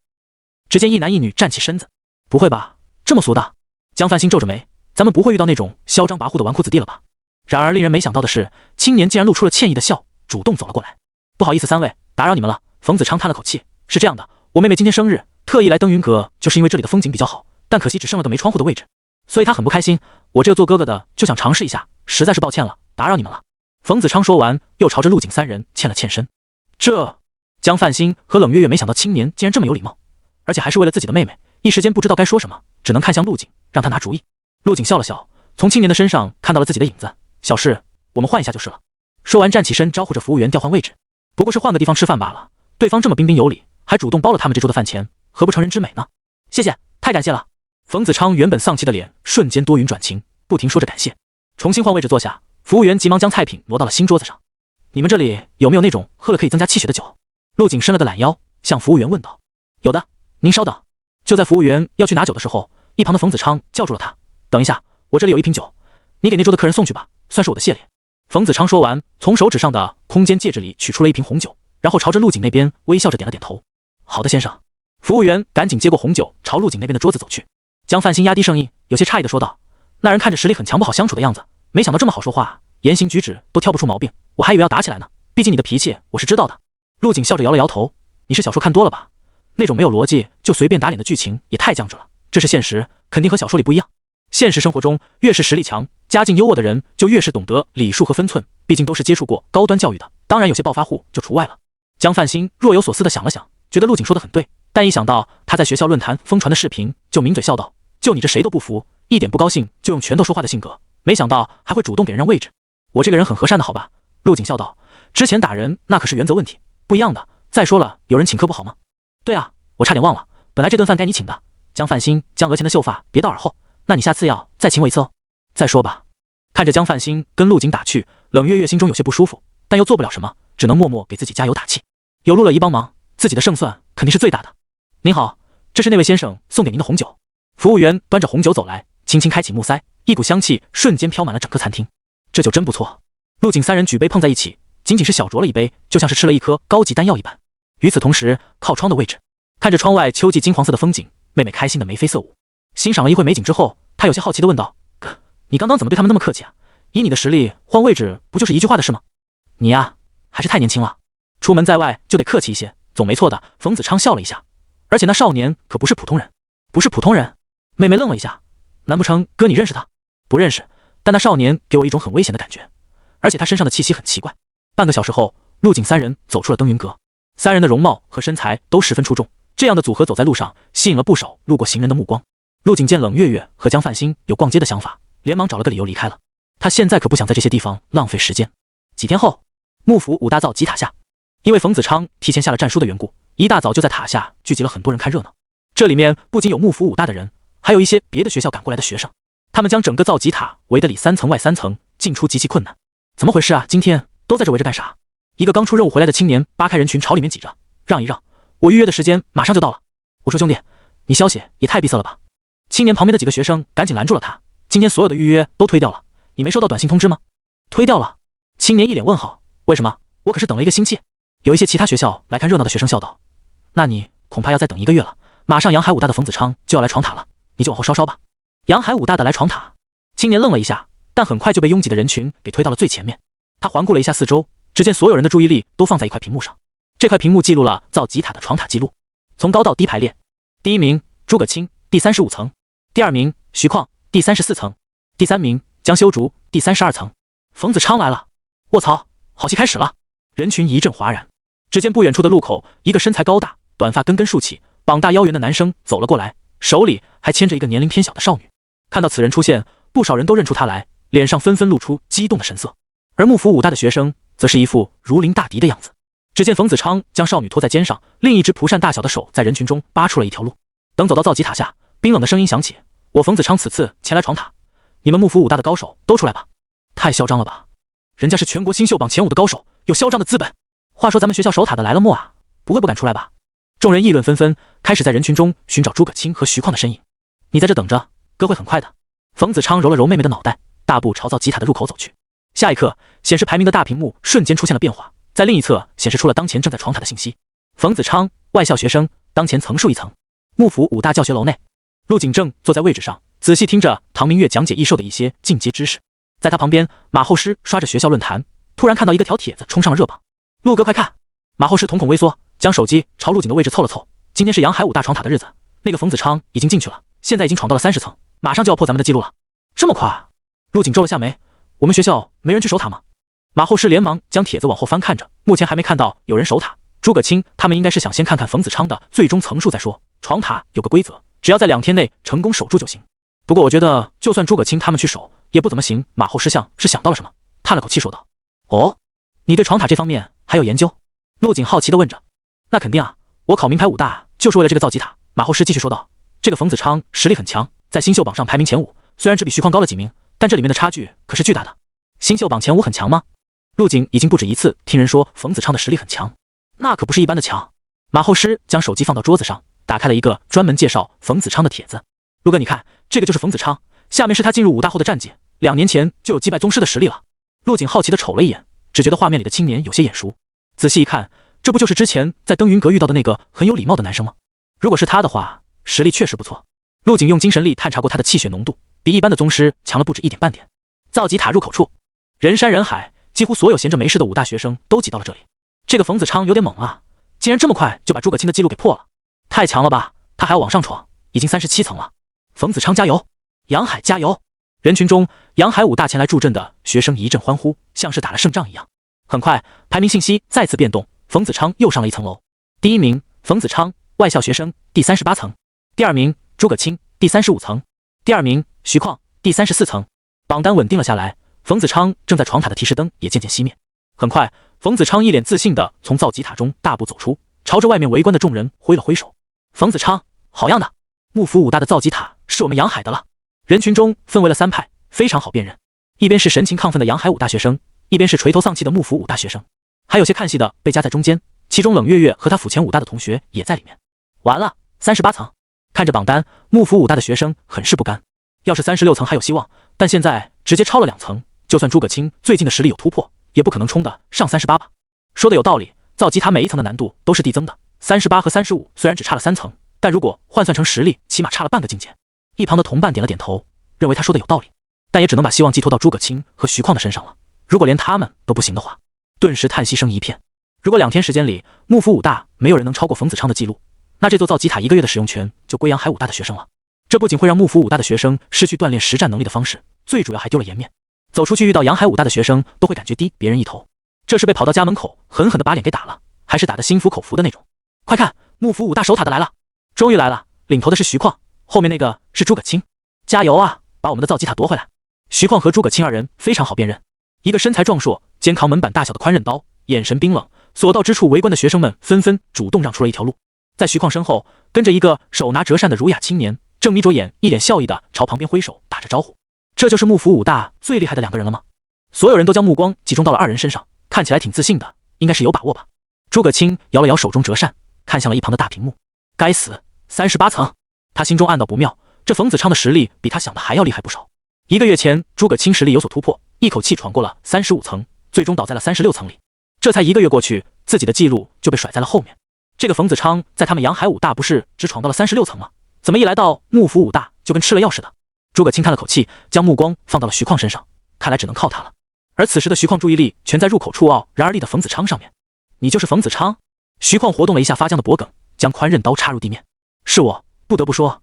只见一男一女站起身子。不会吧，这么俗的？江范兴皱着眉，咱们不会遇到那种嚣张跋扈的纨绔子弟了吧？然而令人没想到的是，青年竟然露出了歉意的笑，主动走了过来。不好意思3位，打扰你们了。冯子昌叹了口气，是这样的，我妹妹今天生日，特意来登云阁，就是因为这里的风景比较好，但可惜只剩了个没窗户的位置，所以她很不开心。我这个做哥哥的就想尝试一下，实在是抱歉了，打扰你们了。冯子昌说完，又朝着陆景3人欠了欠身。这江范兴和冷月月没想到青年竟然这么有礼貌，而且还是为了自己的妹妹，一时间不知道该说什么，只能看向陆景，让他拿主意。陆景笑了笑，从青年的身上看到了自己的影子，小事，我们换一下就是了。说完站起身招呼着服务员调换位置，不过是换个地方吃饭罢了。对方这么彬彬有礼，还主动包了他们这桌的饭钱，何不成人之美呢？谢谢，太感谢了。冯子昌原本丧气的脸瞬间多云转晴，不停说着感谢。重新换位置坐下，服务员急忙将菜品挪到了新桌子上。你们这里有没有那种喝了可以增加气血的酒？陆景伸了个懒腰，向服务员问道。有的，您稍等。就在服务员要去拿酒的时候，一旁的冯子昌叫住了他。等一下，我这里有一瓶酒，你给那桌的客人送去吧，算是我的谢礼。冯子昌说完，从手指上的空间戒指里取出了一瓶红酒，然后朝着陆景那边微笑着点了点头。好的，先生。服务员赶紧接过红酒，朝陆景那边的桌子走去。江范兴压低声音，有些诧异的说道，那人看着实力很强，不好相处的样子，没想到这么好说话，言行举止都挑不出毛病，我还以为要打起来呢，毕竟你的脾气我是知道的。陆景笑着摇了摇头，你是小说看多了吧，那种没有逻辑就随便打脸的剧情也太降智了，这是现实，肯定和小说里不一样。现实生活中，越是实力强、家境优渥的人，就越是懂得礼数和分寸，毕竟都是接触过高端教育的，当然有些暴发户就除外了。江范兴若有所思地想了想，觉得陆景说的很对，但一想到他在学校论坛疯传的视频，就抿嘴笑道：“就你这谁都不服，一点不高兴就用拳头说话的性格，没想到还会主动给人让位置。我这个人很和善的好吧？”陆景笑道：“之前打人那可是原则问题，不一样的。再说了，有人请客不好吗？”“对啊，我差点忘了，本来这顿饭该你请的。”江范兴将额前的秀发别到耳后：“那你下次要再请我一次哦。”“再说吧。”看着江范兴跟陆景打趣，冷月月心中有些不舒服，但又做不了什么，只能默默给自己加油打气。有陆乐怡帮忙，自己的胜算肯定是最大的。“您好，这是那位先生送给您的红酒。”服务员端着红酒走来，轻轻开启木塞，一股香气瞬间飘满了整个餐厅。这酒真不错。陆景三人举杯碰在一起，仅仅是小酌了一杯，就像是吃了一颗高级丹药一般。与此同时，靠窗的位置，看着窗外秋季金黄色的风景，妹妹开心的眉飞色舞。欣赏了一会美景之后，她有些好奇的问道：“哥，你刚刚怎么对他们那么客气啊？以你的实力，换位置不就是一句话的事吗？你呀，还是太年轻了，出门在外就得客气一些，总没错的。”冯子昌笑了一下，而且那少年可不是普通人。不是普通人？妹妹愣了一下，难不成哥你认识他？不认识，但那少年给我一种很危险的感觉，而且他身上的气息很奇怪。半个小时后，陆景三人走出了登云阁，三人的容貌和身材都十分出众，这样的组合走在路上，吸引了不少路过行人的目光。陆景见冷月月和江范兴有逛街的想法，连忙找了个理由离开了。他现在可不想在这些地方浪费时间。几天后，幕府五大造极塔下，因为冯子昌提前下了战书的缘故，一大早就在塔下聚集了很多人看热闹。这里面不仅有幕府五大的人，还有一些别的学校赶过来的学生。他们将整个造极塔围得里3层外3层，进出极其困难。怎么回事啊？今天都在这围着干啥？一个刚出任务回来的青年扒开人群朝里面挤着：“让一让，我预约的时间马上就到了。”我说：“兄弟，你消息也太闭塞了吧！”青年旁边的几个学生赶紧拦住了他：“今天所有的预约都推掉了，你没收到短信通知吗？”“推掉了。”青年一脸问号：“为什么？我可是等了1个星期。”有一些其他学校来看热闹的学生笑道：“那你恐怕要再等1个月了，马上阳海武大的冯子昌就要来闯塔了，你就往后稍稍吧。”阳海武大的来闯塔？青年愣了一下，但很快就被拥挤的人群给推到了最前面。他环顾了一下四周，只见所有人的注意力都放在一块屏幕上，这块屏幕记录了造极塔的闯塔记录，从高到低排列。第1名诸葛青，第35层；第2名徐况，第34层；第3名江修竹，第32层。冯子昌来了！卧槽，好戏开始了！人群一阵哗然。只见不远处的路口，一个身材高大、短发根根竖起、膀大腰圆的男生走了过来，手里还牵着一个年龄偏小的少女。看到此人出现，不少人都认出他来，脸上纷纷露出激动的神色。而幕府武大的学生则是一副如临大敌的样子。只见冯子昌将少女拖在肩上，另一只蒲扇大小的手在人群中扒出了一条路。等走到造极塔下，冰冷的声音响起：“我冯子昌此次前来闯塔，你们幕府武大的高手都出来吧！”太嚣张了吧，人家是全国新秀榜前5的高手，有嚣张的资本。话说咱们学校守塔的来了没啊？不会不敢出来吧？众人议论纷纷，开始在人群中寻找诸葛青和徐况的身影。“你在这等着，哥会很快的。”冯子昌揉了揉妹妹的脑袋，大步朝造极塔的入口走去。下一刻，显示排名的大屏幕瞬间出现了变化，在另一侧显示出了当前正在闯塔的信息：冯子昌，外校学生，当前层数1层，幕府武大教学楼内。陆景正坐在位置上，仔细听着唐明月讲解易授的一些进阶知识。在他旁边，马后师刷着学校论坛，突然看到一个条帖子冲上了热榜。“陆哥快看！”马后师瞳孔微缩，将手机朝陆景的位置凑了凑。今天是阳海武大闯塔的日子，那个冯子昌已经进去了，现在已经闯到了30层，马上就要破咱们的记录了。这么快？陆景皱了下眉：“我们学校没人去守塔吗？”马后师连忙将帖子往后翻看着，目前还没看到有人守塔。诸葛青他们应该是想先看看冯子昌的最终层数再说。闯塔有个规则，只要在2天内成功守住就行。不过我觉得就算诸葛青他们去守也不怎么行。马后师像是想到了什么，叹了口气说道：“哦，你对闯塔这方面还有研究？”陆景好奇地问着。“那肯定啊，我考名牌武大就是为了这个造极塔。”马后师继续说道：“这个冯子昌实力很强，在新秀榜上排名前5，虽然只比徐况高了几名，但这里面的差距可是巨大的。”“新秀榜前5很强吗？”陆景已经不止一次听人说冯子昌的实力很强，那可不是一般的强。马后师将手机放到桌子上，打开了一个专门介绍冯子昌的帖子。“陆哥你看，这个就是冯子昌，下面是他进入武大后的战绩，2年前就有击败宗师的实力了。”陆景好奇地瞅了一眼，只觉得画面里的青年有些眼熟，仔细一看，这不就是之前在登云阁遇到的那个很有礼貌的男生吗？如果是他的话，实力确实不错。陆景用精神力探查过他的气血浓度，比一般的宗师强了不止1点半点。造极塔入口处，人山人海，几乎所有闲着没事的武大学生都挤到了这里。这个冯子昌有点猛啊，竟然这么快就把诸葛青的记录给破了，太强了吧！他还要往上闯，已经37层了。冯子昌加油，杨海加油！人人群中，杨海武大前来助阵的学生一阵欢呼，像是打了胜仗一样。很快，排名信息再次变动，冯子昌又上了一层楼。第一名，冯子昌，外校学生，第38层；第二名，诸葛青，第35层；第二名，徐旷，第34层。榜单稳定了下来，冯子昌正在床塔的提示灯也渐渐熄灭。很快，冯子昌一脸自信地从造极塔中大步走出，朝着外面围观的众人挥了挥手。冯子昌，好样的！幕府武大的造极塔是我们杨海的了。人群中分为了3派，非常好辨认。一边是神情亢奋的杨海武大学生，一边是垂头丧气的幕府武大学生，还有些看戏的被夹在中间，其中冷月月和他府前武大的同学也在里面。完了，38层。看着榜单，幕府武大的学生很是不甘。要是36层还有希望，但现在直接超了2层，就算诸葛青最近的实力有突破，也不可能冲得上38吧。说的有道理，造极塔每一层的难度都是递增的，38和35虽然只差了3层，但如果换算成实力，起码差了半个境界。一旁的同伴点了点头，认为他说的有道理，但也只能把希望寄托到诸葛青和徐旷的身上了。如果连他们都不行的话，顿时叹息声一片。如果2天时间里幕府武大没有人能超过冯子昌的记录，那这座造极塔1个月的使用权就归杨海武大的学生了。这不仅会让幕府武大的学生失去锻炼实战能力的方式，最主要还丢了颜面。走出去遇到杨海武大的学生都会感觉低别人一头，这是被跑到家门口狠狠地把脸给打了，还是打得心服口服的那种。快看，幕府武大守塔的来了，终于来了，领头的是徐旷，后面那个是诸葛青，加油啊，把我们的造极塔夺回来。徐旷和诸葛青二人非常好辨认，一个身材壮硕，肩扛门板大小的宽刃刀，眼神冰冷，所到之处围观的学生们纷纷主动让出了一条路。在徐旷身后跟着一个手拿折扇的儒雅青年，正眯着眼一脸笑意的朝旁边挥手打着招呼。这就是幕府武大最厉害的2个人了吗？所有人都将目光集中到了2人身上，看起来挺自信的，应该是有把握吧。诸葛青摇了摇手中折扇，看向了一旁的大屏幕。该死，38层！他心中暗道不妙，这冯子昌的实力比他想的还要厉害不少。1个月前，诸葛青实力有所突破，一口气闯过了35层，最终倒在了36层里。这才1个月过去，自己的记录就被甩在了后面。这个冯子昌在他们杨海武大不是只闯到了36层吗？怎么一来到幕府武大就跟吃了药似的？诸葛青叹了口气，将目光放到了徐旷身上，看来只能靠他了。而此时的徐旷注意力全在入口处傲然而立的冯子昌上面。你就是冯子昌？徐旷活动了一下发僵的脖颈，将宽刃刀插入地面。是我，不得不说，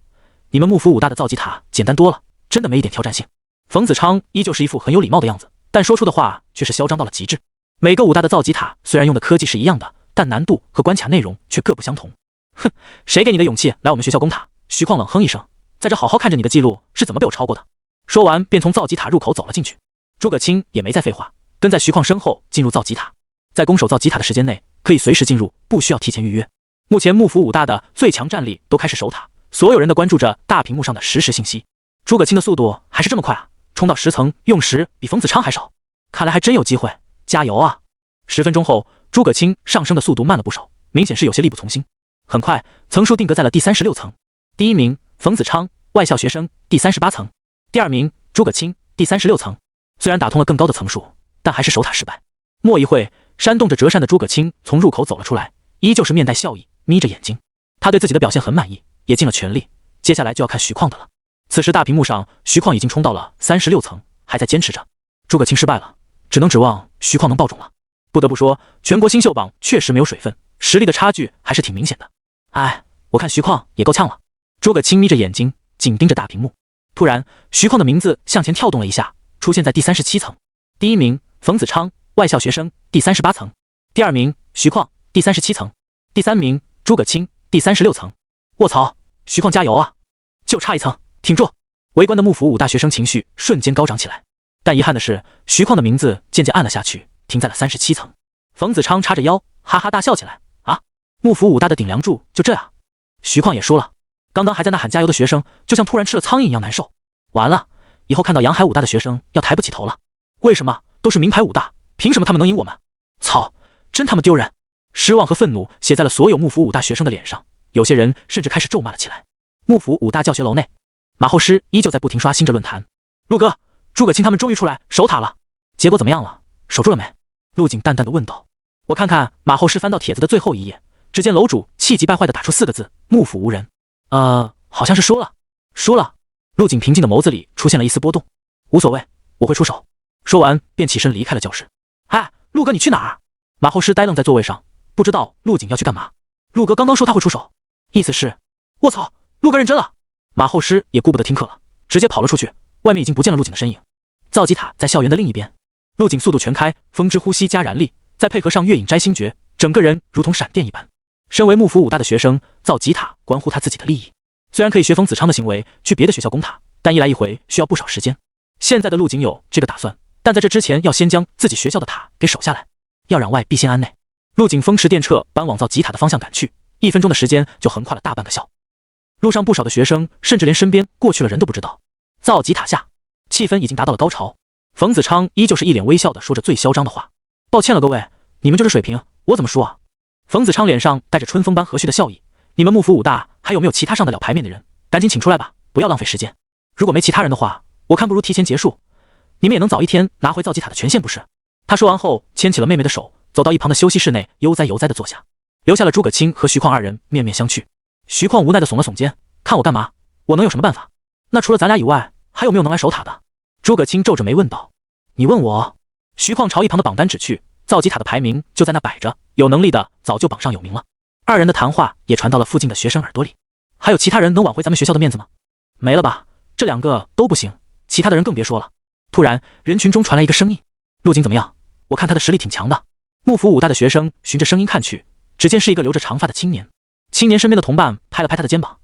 你们幕府武大的造极塔简单多了，真的没一点挑战性。冯子昌依旧是一副很有礼貌的样子，但说出的话却是嚣张到了极致。每个武大的造极塔虽然用的科技是一样的，但难度和关卡内容却各不相同。哼，谁给你的勇气来我们学校攻塔？徐旷冷哼一声，在这好好看着你的记录是怎么被我超过的。说完便从造极塔入口走了进去。诸葛青也没再废话，跟在徐旷身后进入造极塔。在攻守造极塔的时间内，可以随时进入，不需要提前预约。目前幕府武大的最强战力都开始守塔，所有人都关注着大屏幕上的实时信息。诸葛青的速度还是这么快啊，冲到10层用时比冯子昌还少，看来还真有机会，加油啊！10分钟后，诸葛青上升的速度慢了不少，明显是有些力不从心。很快，层数定格在了第36层。第一名冯子昌，外校学生，第38层；第二名诸葛青，第36层。虽然打通了更高的层数，但还是守塔失败。莫一会，扇动着折扇的诸葛青从入口走了出来，依旧是面带笑意，眯着眼睛。他对自己的表现很满意，也尽了全力。接下来就要看徐旷的了。此时大屏幕上，徐旷已经冲到了36层，还在坚持着。诸葛青失败了，只能指望徐旷能爆种了。不得不说，全国新秀榜确实没有水分，实力的差距还是挺明显的。哎，我看徐旷也够呛了。诸葛青眯着眼睛，紧盯着大屏幕。突然，徐旷的名字向前跳动了一下，出现在第37层。第一名冯子昌，外校学生，第38层；第二名徐旷，第37层；第三名诸葛青，第36层。卧槽，徐旷加油啊！就差1层，挺住！围观的幕府武大学生情绪瞬间高涨起来。但遗憾的是，徐旷的名字渐渐暗了下去，停在了37层。冯子昌叉着腰，哈哈大笑起来。啊，幕府武大的顶梁柱就这样，徐旷也输了。刚刚还在那喊加油的学生，就像突然吃了苍蝇一样难受。完了，以后看到杨海武大的学生要抬不起头了。为什么都是名牌武大，凭什么他们能赢我们？操，真他妈丢人！失望和愤怒写在了所有幕府武大学生的脸上，有些人甚至开始咒骂了起来。幕府武大教学楼内，马后师依旧在不停刷新着论坛。陆哥，诸葛青他们终于出来守塔了，结果怎么样了？守住了没？陆景淡淡的问道。我看看马后师翻到帖子的最后一页，只见楼主气急败坏的打出4个字：幕府无人。好像是输了。输了。陆景平静的眸子里出现了一丝波动。无所谓，我会出手。说完便起身离开了教室。哎，陆哥你去哪儿？马后师呆愣在座位上，不知道陆景要去干嘛。陆哥刚刚说他会出手，意思是……卧槽，陆哥认真了。马后师也顾不得听课了，直接跑了出去。外面已经不见了陆景的身影。造极塔在校园的另一边，陆景速度全开，风之呼吸加燃力，再配合上月影摘星诀，整个人如同闪电一般。身为幕府武大的学生，造极塔关乎他自己的利益。虽然可以学冯子昌的行为去别的学校攻塔，但一来一回需要不少时间。现在的陆景有这个打算，但在这之前要先将自己学校的塔给守下来。要攘外必先安内。陆景风驰电掣搬往造极塔的方向赶去，1分钟的时间就横跨了大半个校。路上不少的学生甚至连身边过去了人都不知道。造极塔下，气氛已经达到了高潮。冯子昌依旧是一脸微笑的说着最嚣张的话：“抱歉了各位，你们就这水平，我怎么输啊？”冯子昌脸上带着春风般和煦的笑意：“你们幕府武大还有没有其他上得了牌面的人？赶紧请出来吧，不要浪费时间。如果没其他人的话，我看不如提前结束，你们也能早一天拿回造极塔的权限不是？”他说完后，牵起了妹妹的手，走到一旁的休息室内，悠哉悠哉地坐下，留下了诸葛青和徐况二人面面相觑。徐况无奈地耸了耸肩：“看我干嘛？我能有什么办法？那除了咱俩以外，还有没有能来守塔的？”诸葛青皱着眉问道：“你问我？”徐况朝一旁的榜单指去，造极塔的排名就在那摆着，有能力的早就榜上有名了。二人的谈话也传到了附近的学生耳朵里。还有其他人能挽回咱们学校的面子吗？没了吧，这2个都不行，其他的人更别说了。突然，人群中传来一个声音：“陆景怎么样？我看他的实力挺强的。”幕府武大的学生循着声音看去，只见是一个留着长发的青年。青年身边的同伴拍了拍他的肩膀：“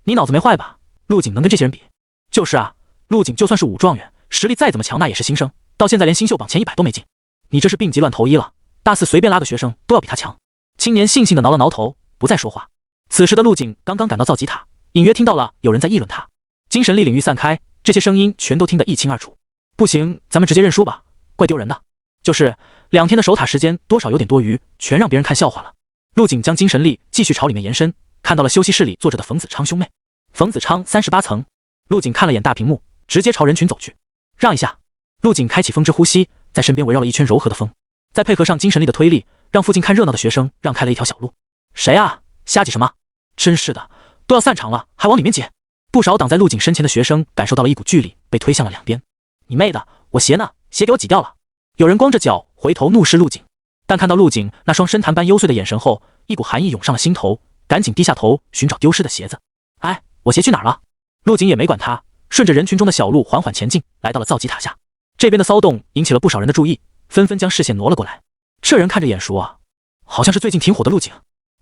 你脑子没坏吧？陆景能跟这些人比？”“就是啊，陆景就算是武状元，实力再怎么强，那也是新生，到现在连新秀榜前100都没进。你这是病急乱投医了，大4随便拉个学生都要比他强。”青年悻悻地挠了挠头，不再说话。此时的陆景刚刚赶到造极塔，隐约听到了有人在议论他，精神力领域散开，这些声音全都听得一清二楚。不行，咱们直接认输吧，怪丢人的。就是2天的守塔时间多少有点多余，全让别人看笑话了。陆景将精神力继续朝里面延伸，看到了休息室里坐着的冯子昌兄妹。冯子昌38层。陆景看了眼大屏幕，直接朝人群走去。让一下。陆景开启风之呼吸，在身边围绕了一圈柔和的风，再配合上精神力的推力，让附近看热闹的学生让开了一条小路。谁啊？瞎挤什么？真是的，都要散场了，还往里面挤。不少挡在陆景身前的学生感受到了一股巨力，被推向了两边。你妹的，我鞋呢？鞋给我挤掉了！有人光着脚回头怒视陆景，但看到陆景那双深潭般幽邃的眼神后，一股寒意涌上了心头，赶紧低下头寻找丢失的鞋子。哎，我鞋去哪儿了？陆景也没管他，顺着人群中的小路缓缓前进，来到了造极塔下。这边的骚动引起了不少人的注意，纷纷将视线挪了过来。这人看着眼熟啊，好像是最近挺火的陆景。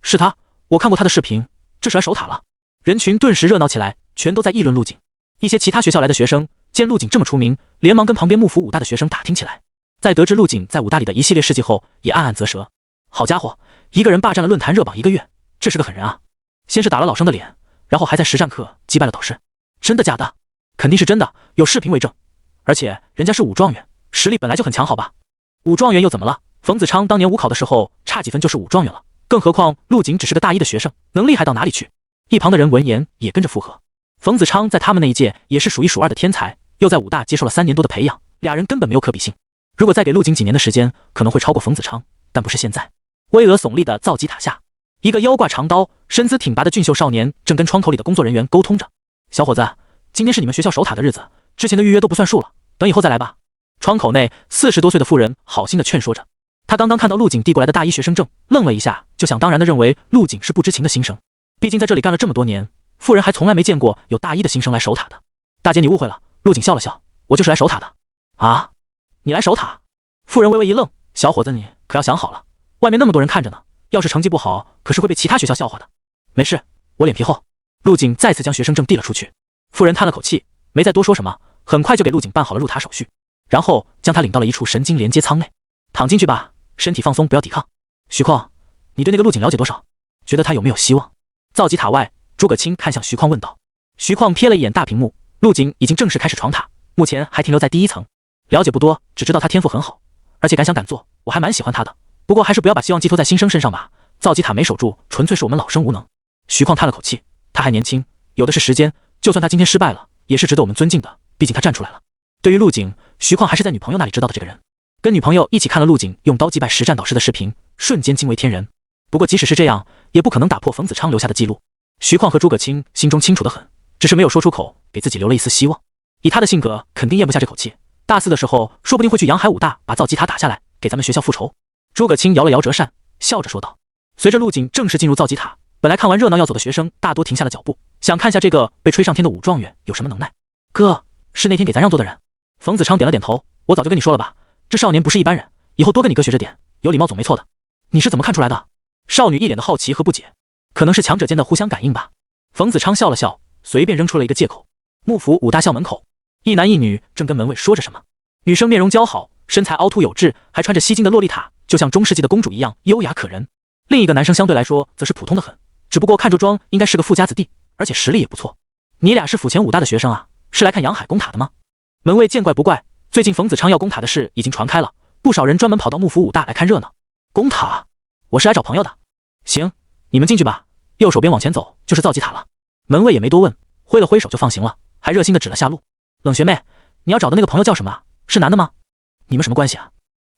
是他，我看过他的视频，这是来守塔了。人群顿时热闹起来，全都在议论陆景。一些其他学校来的学生见陆景这么出名，连忙跟旁边幕府武大的学生打听起来。在得知陆景在武大里的一系列事迹后，也暗暗啧舌。好家伙，一个人霸占了论坛热榜1个月，这是个狠人啊！先是打了老生的脸，然后还在实战课击败了导师。真的假的？肯定是真的，有视频为证。而且人家是武状元，实力本来就很强，好吧？武状元又怎么了？冯子昌当年武考的时候差几分就是武状元了，更何况陆景只是个大1的学生，能厉害到哪里去？一旁的人闻言也跟着附和。冯子昌在他们那一届也是数1数2的天才，又在武大接受了3年多的培养，俩人根本没有可比性。如果再给陆景几年的时间，可能会超过冯子昌，但不是现在。巍峨耸立的造极塔下，一个腰挂长刀、身姿挺拔的俊秀少年正跟窗口里的工作人员沟通着。小伙子，今天是你们学校守塔的日子，之前的预约都不算数了，等以后再来吧。窗口内40多岁的妇人好心的劝说着。他刚刚看到陆景递过来的大1学生证，愣了一下，就想当然的认为陆景是不知情的新生。毕竟在这里干了这么多年，妇人还从来没见过有大1的新生来守塔的。大姐，你误会了。陆景笑了笑，我就是来守塔的。啊，你来守塔？妇人微微一愣，小伙子你可要想好了，外面那么多人看着呢，要是成绩不好，可是会被其他学校笑话的。没事，我脸皮厚。陆景再次将学生证递了出去。妇人叹了口气，没再多说什么，很快就给陆景办好了入塔手续，然后将他领到了一处神经连接舱内。躺进去吧，身体放松，不要抵抗。徐况，你对那个陆景了解多少？觉得他有没有希望？造极塔外，诸葛青看向徐况问道。徐况瞥了一眼大屏幕，陆景已经正式开始闯塔，目前还停留在第1层。了解不多，只知道他天赋很好，而且敢想敢做，我还蛮喜欢他的。不过还是不要把希望寄托在新生身上吧，造极塔没守住，纯粹是我们老生无能。徐况叹了口气，他还年轻，有的是时间，就算他今天失败了，也是值得我们尊敬的，毕竟他站出来了。对于陆景，徐况还是在女朋友那里知道的这个人，跟女朋友一起看了陆景用刀击败实战导师的视频，瞬间惊为天人。不过即使是这样，也不可能打破冯子昌留下的记录。徐况和诸葛青心中清楚得很，只是没有说出口，给自己留了一丝希望。以他的性格，肯定咽不下这口气。大4的时候，说不定会去阳海武大把造极塔打下来，给咱们学校复仇。诸葛青摇了摇折扇，笑着说道。随着陆景正式进入造极塔，本来看完热闹要走的学生大多停下了脚步，想看下这个被吹上天的武状元有什么能耐。哥，是那天给咱让座的人。冯子昌点了点头，我早就跟你说了吧，这少年不是一般人，以后多跟你哥学着点，有礼貌总没错的。你是怎么看出来的？少女一脸的好奇和不解，可能是强者间的互相感应吧。冯子昌笑了笑，随便扔出了一个借口。幕府五大校门口，一男一女正跟门卫说着什么。女生面容姣好，身材凹凸有致，还穿着西京的洛丽塔，就像中世纪的公主一样优雅可人。另一个男生相对来说则是普通的很，只不过看着装应该是个富家子弟，而且实力也不错。你俩是府前武大的学生啊？是来看阳海攻塔的吗？门卫见怪不怪，最近冯子昌要攻塔的事已经传开了，不少人专门跑到幕府武大来看热闹。攻塔？我是来找朋友的。行，你们进去吧，右手边往前走就是造极塔了。门卫也没多问，挥了挥手就放行了，还热心的指了下路。冷学妹，你要找的那个朋友叫什么？是男的吗？你们什么关系啊？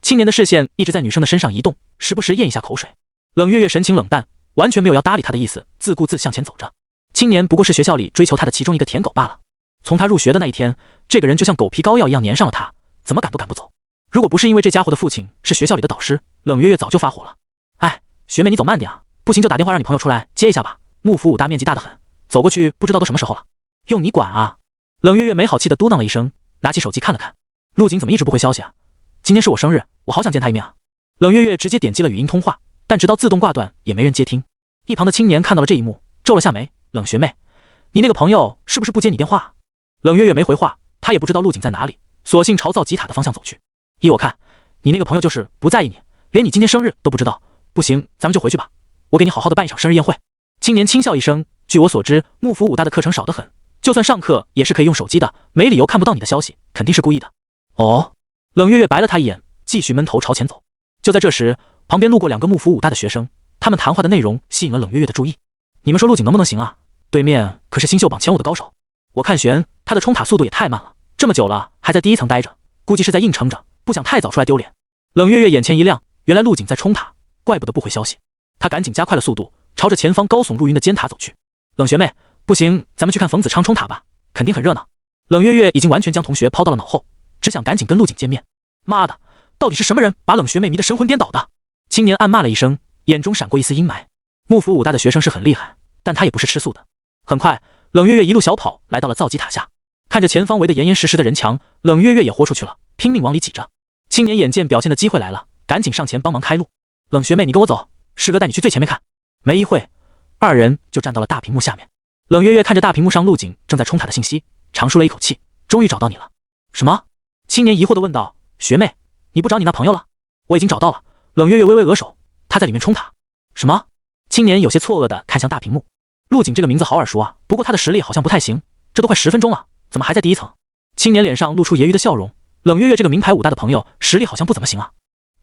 青年的视线一直在女生的身上移动，时不时咽一下口水。冷月月神情冷淡，完全没有要搭理他的意思，自顾自向前走着。青年不过是学校里追求他的其中一个舔狗罢了。从他入学的那一天，这个人就像狗皮膏药一样粘上了他，怎么赶都赶不走。如果不是因为这家伙的父亲是学校里的导师，冷月月早就发火了。哎，学妹你走慢点啊，不行就打电话让你朋友出来接一下吧。幕府武大面积大得很，走过去不知道都什么时候了，用你管啊？冷月月没好气的嘟囔了一声，拿起手机看了看，陆景怎么一直不回消息啊？今天是我生日，我好想见他一面啊。冷月月直接点击了语音通话，但直到自动挂断也没人接听。一旁的青年看到了这一幕，皱了下眉，冷学妹，你那个朋友是不是不接你电话？冷月月没回话，他也不知道陆景在哪里，索性朝造极塔的方向走去。依我看，你那个朋友就是不在意你，连你今天生日都不知道。不行，咱们就回去吧，我给你好好的办一场生日宴会。青年轻笑一声，据我所知，幕府武大的课程少得很，就算上课也是可以用手机的，没理由看不到你的消息，肯定是故意的。哦，冷月月白了他一眼，继续闷头朝前走。就在这时，旁边路过两个幕府武大的学生，他们谈话的内容吸引了冷月月的注意。你们说陆景能不能行啊？对面可是新秀榜前5的高手，我看悬他的冲塔速度也太慢了，这么久了还在第一层待着，估计是在硬撑着，不想太早出来丢脸。冷月月眼前一亮，原来陆景在冲塔，怪不得不回消息。他赶紧加快了速度，朝着前方高耸入云的尖塔走去。冷学妹，不行，咱们去看冯子昌冲塔吧，肯定很热闹。冷月月已经完全将同学抛到了脑后，只想赶紧跟陆景见面。妈的，到底是什么人把冷学妹迷得神魂颠倒的？青年暗骂了一声，眼中闪过一丝阴霾。幕府武大的学生是很厉害，但他也不是吃素的。很快，冷月月一路小跑来到了造极塔下，看着前方围得严严实实的人墙，冷月月也豁出去了，拼命往里挤着。青年眼见表现的机会来了，赶紧上前帮忙开路。冷学妹，你跟我走，师哥带你去最前面看。没一会，二人就站到了大屏幕下面。冷月月看着大屏幕上陆景正在冲塔的信息，长舒了一口气，终于找到你了。什么？青年疑惑地问道。学妹，你不找你那朋友了？我已经找到了。冷月月微微额首，他在里面冲塔。什么？青年有些错愕地看向大屏幕。陆景这个名字好耳熟啊，不过他的实力好像不太行，这都快10分钟了，怎么还在第一层？青年脸上露出揶揄的笑容。冷月月这个名牌武大的朋友实力好像不怎么行啊。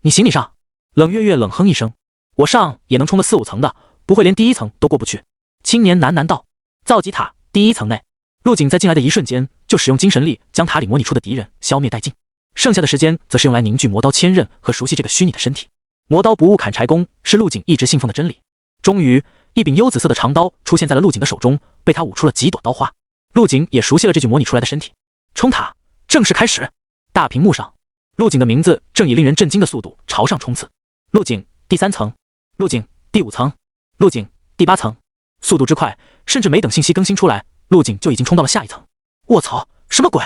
你行你上。冷月月冷哼一声，我上也能冲个4、5层的，不会连第一层都过不去。青年喃喃道。造极塔第一层内，陆景在进来的一瞬间就使用精神力将塔里模拟出的敌人消灭殆尽，剩下的时间则是用来凝聚魔刀千刃和熟悉这个虚拟的身体。魔刀不误砍柴工是陆景一直信奉的真理。终于，一柄幽紫色的长刀出现在了陆景的手中，被他舞出了几朵刀花。陆景也熟悉了这具模拟出来的身体。冲塔正式开始。大屏幕上，陆景的名字正以令人震惊的速度朝上冲刺。陆景第3层，陆景第5层，陆景第8层。速度之快，甚至没等信息更新出来，陆景就已经冲到了下一层。卧槽，什么鬼？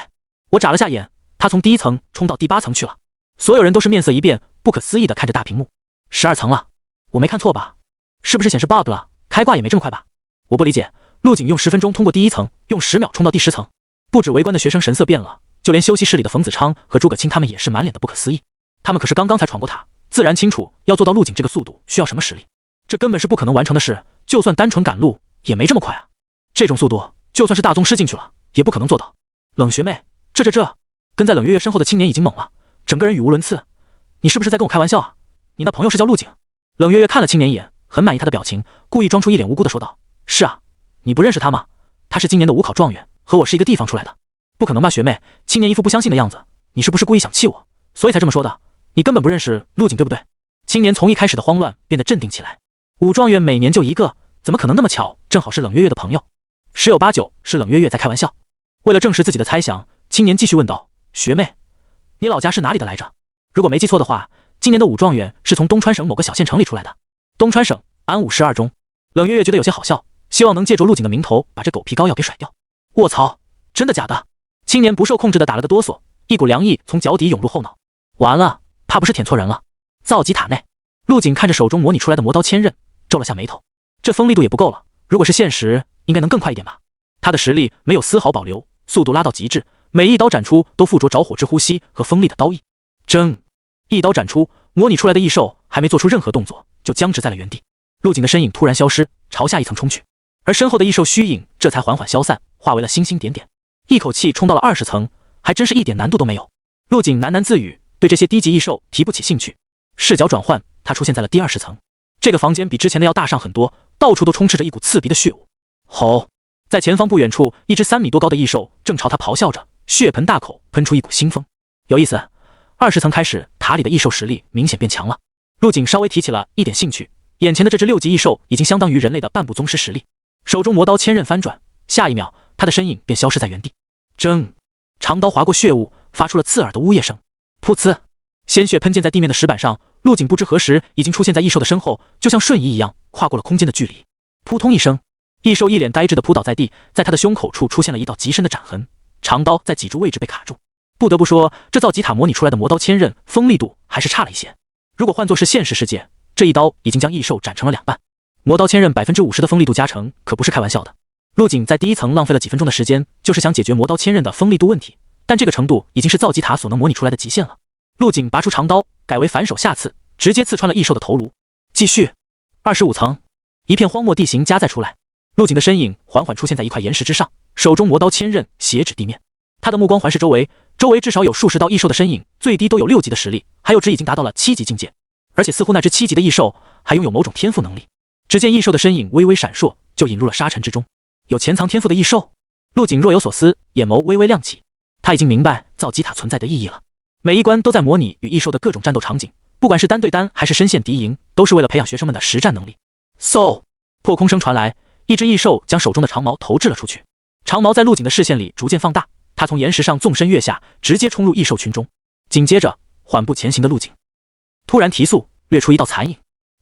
我眨了下眼，他从第1层冲到第8层去了。所有人都是面色一变，不可思议地看着大屏幕。12层了，我没看错吧？是不是显示 bug 了？开挂也没这么快吧？我不理解，陆景用10分钟通过第1层，用10秒冲到第10层。不止围观的学生神色变了，就连休息室里的冯子昌和诸葛青他们也是满脸的不可思议。他们可是刚刚才闯过塔，自然清楚要做到陆景这个速度需要什么实力。这根本是不可能完成的事，就算单纯赶路也没这么快啊！这种速度，就算是大宗师进去了，也不可能做到。冷学妹，这跟在冷月月身后的青年已经懵了，整个人语无伦次。你是不是在跟我开玩笑啊？你那朋友是叫陆景？冷月月看了青年一眼，很满意他的表情，故意装出一脸无辜的说道：是啊，你不认识他吗？他是今年的5考状元，和我是一个地方出来的。不可能吧，学妹？青年一副不相信的样子，你是不是故意想气我，所以才这么说的？你根本不认识陆景，对不对？青年从一开始的慌乱变得镇定起来。5状元每年就一个，怎么可能那么巧，正好是冷月月的朋友？十有八九是冷月月在开玩笑。为了证实自己的猜想，青年继续问道：学妹，你老家是哪里的来着？如果没记错的话，今年的5状元是从东川省某个小县城里出来的。东川省安武市2中。冷月月觉得有些好笑，希望能借助陆景的名头把这狗皮膏药给甩掉。卧槽，真的假的？青年不受控制的打了个哆嗦，一股凉意从脚底涌入后脑。完了，怕不是舔错人了。造极塔内，陆景看着手中模拟出来的魔刀千仞，皱了下眉头。这锋利度也不够了，如果是现实，应该能更快一点吧？他的实力没有丝毫保留，速度拉到极致，每一刀斩出都附着着火之呼吸和锋利的刀意。铮，一刀斩出，模拟出来的异兽还没做出任何动作，就僵直在了原地。陆景的身影突然消失，朝下一层冲去，而身后的异兽虚影这才缓缓消散，化为了星星点点。一口气冲到了20层，还真是一点难度都没有。陆景喃喃自语，对这些低级异兽提不起兴趣。视角转换，他出现在了第20层。这个房间比之前的要大上很多，到处都充斥着一股刺鼻的血雾。吼！在前方不远处，一只3米多高的异兽正朝他咆哮着，血盆大口喷出一股腥风。有意思，20层开始，塔里的异兽实力明显变强了。陆景稍微提起了一点兴趣，眼前的这只6级异兽已经相当于人类的半步宗师实力。手中魔刀千仞翻转，下一秒，他的身影便消失在原地。铮！长刀划过血雾，发出了刺耳的呜咽声。噗呲！鲜血喷溅在地面的石板上，陆景不知何时已经出现在异兽的身后，就像瞬移一样跨过了空间的距离。扑通一声，异兽一脸呆滞地扑倒在地，在他的胸口处出现了一道极深的斩痕，长刀在脊柱位置被卡住。不得不说，这造极塔模拟出来的魔刀千仞锋利度还是差了一些。如果换作是现实世界，这一刀已经将异兽斩成了2半。魔刀千仞50%的锋利度加成可不是开玩笑的。陆景在第1层浪费了几分钟的时间，就是想解决魔刀千仞的锋利度问题，但这个程度已经是造极塔所能模拟出来的极限了。陆景拔出长刀，改为反手下刺，直接刺穿了异兽的头颅。继续，25层，一片荒漠地形夹载出来，陆景的身影缓缓出现在一块岩石之上，手中魔刀千仞斜指地面。他的目光环视周围，周围至少有数十道异兽的身影，最低都有6级的实力，还有只已经达到了7级境界，而且似乎那只7级的异兽还拥有某种天赋能力。只见异兽的身影微微闪烁，就引入了沙尘之中。有潜藏天赋的异兽，陆景若有所思，眼眸微微亮起。他已经明白造极塔存在的意义了。每一关都在模拟与异兽的各种战斗场景，不管是单对单还是身陷敌营，都是为了培养学生们的实战能力。嗖！破空声传来，一只异兽将手中的长矛投掷了出去。长矛在陆景的视线里逐渐放大，他从岩石上纵身跃下，直接冲入异兽群中。紧接着，缓步前行的陆景突然提速，掠出一道残影。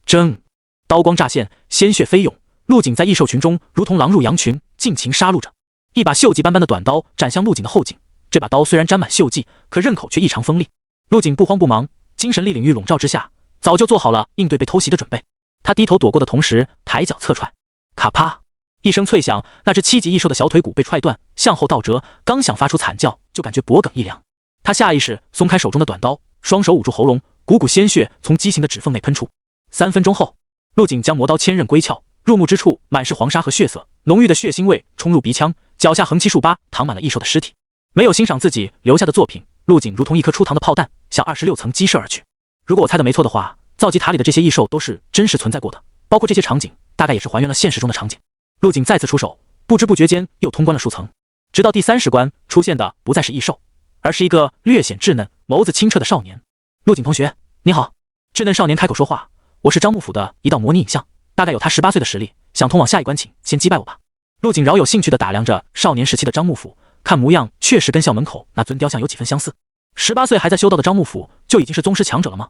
铮！刀光乍现，鲜血飞涌。陆景在异兽群中如同狼入羊群，尽情杀戮着。一把锈迹斑斑的短刀斩向陆景的后颈。这把刀虽然沾满锈迹，可刃口却异常锋利。陆景不慌不忙，精神力领域笼罩之下，早就做好了应对被偷袭的准备。他低头躲过的同时，抬脚侧踹，咔啪一声脆响，那只7级异兽的小腿骨被踹断，向后倒折，刚想发出惨叫，就感觉脖梗一凉。他下意识松开手中的短刀，双手捂住喉咙，股股鲜血从畸形的指缝内喷出。3分钟后，陆景将魔刀千仞归鞘，入目之处满是黄沙和血色，浓郁的血腥味冲入鼻腔，脚下横七竖八躺满了异兽的尸体。没有欣赏自己留下的作品，陆景如同一颗出膛的炮弹，向26层激射而去。如果我猜的没错的话，造极塔里的这些异兽都是真实存在过的，包括这些场景，大概也是还原了现实中的场景。陆景再次出手，不知不觉间又通关了数层，直到第30关出现的不再是异兽，而是一个略显稚嫩、眸子清澈的少年。陆景同学，你好。稚嫩少年开口说话，我是张幕府的一道模拟影像，大概有他18岁的实力，想通往下一关请先击败我吧。陆景饶有兴趣地打量着少年时期的张幕府，看模样确实跟校门口那尊雕像有几分相似。18岁还在修道的张幕府就已经是宗师强者了吗？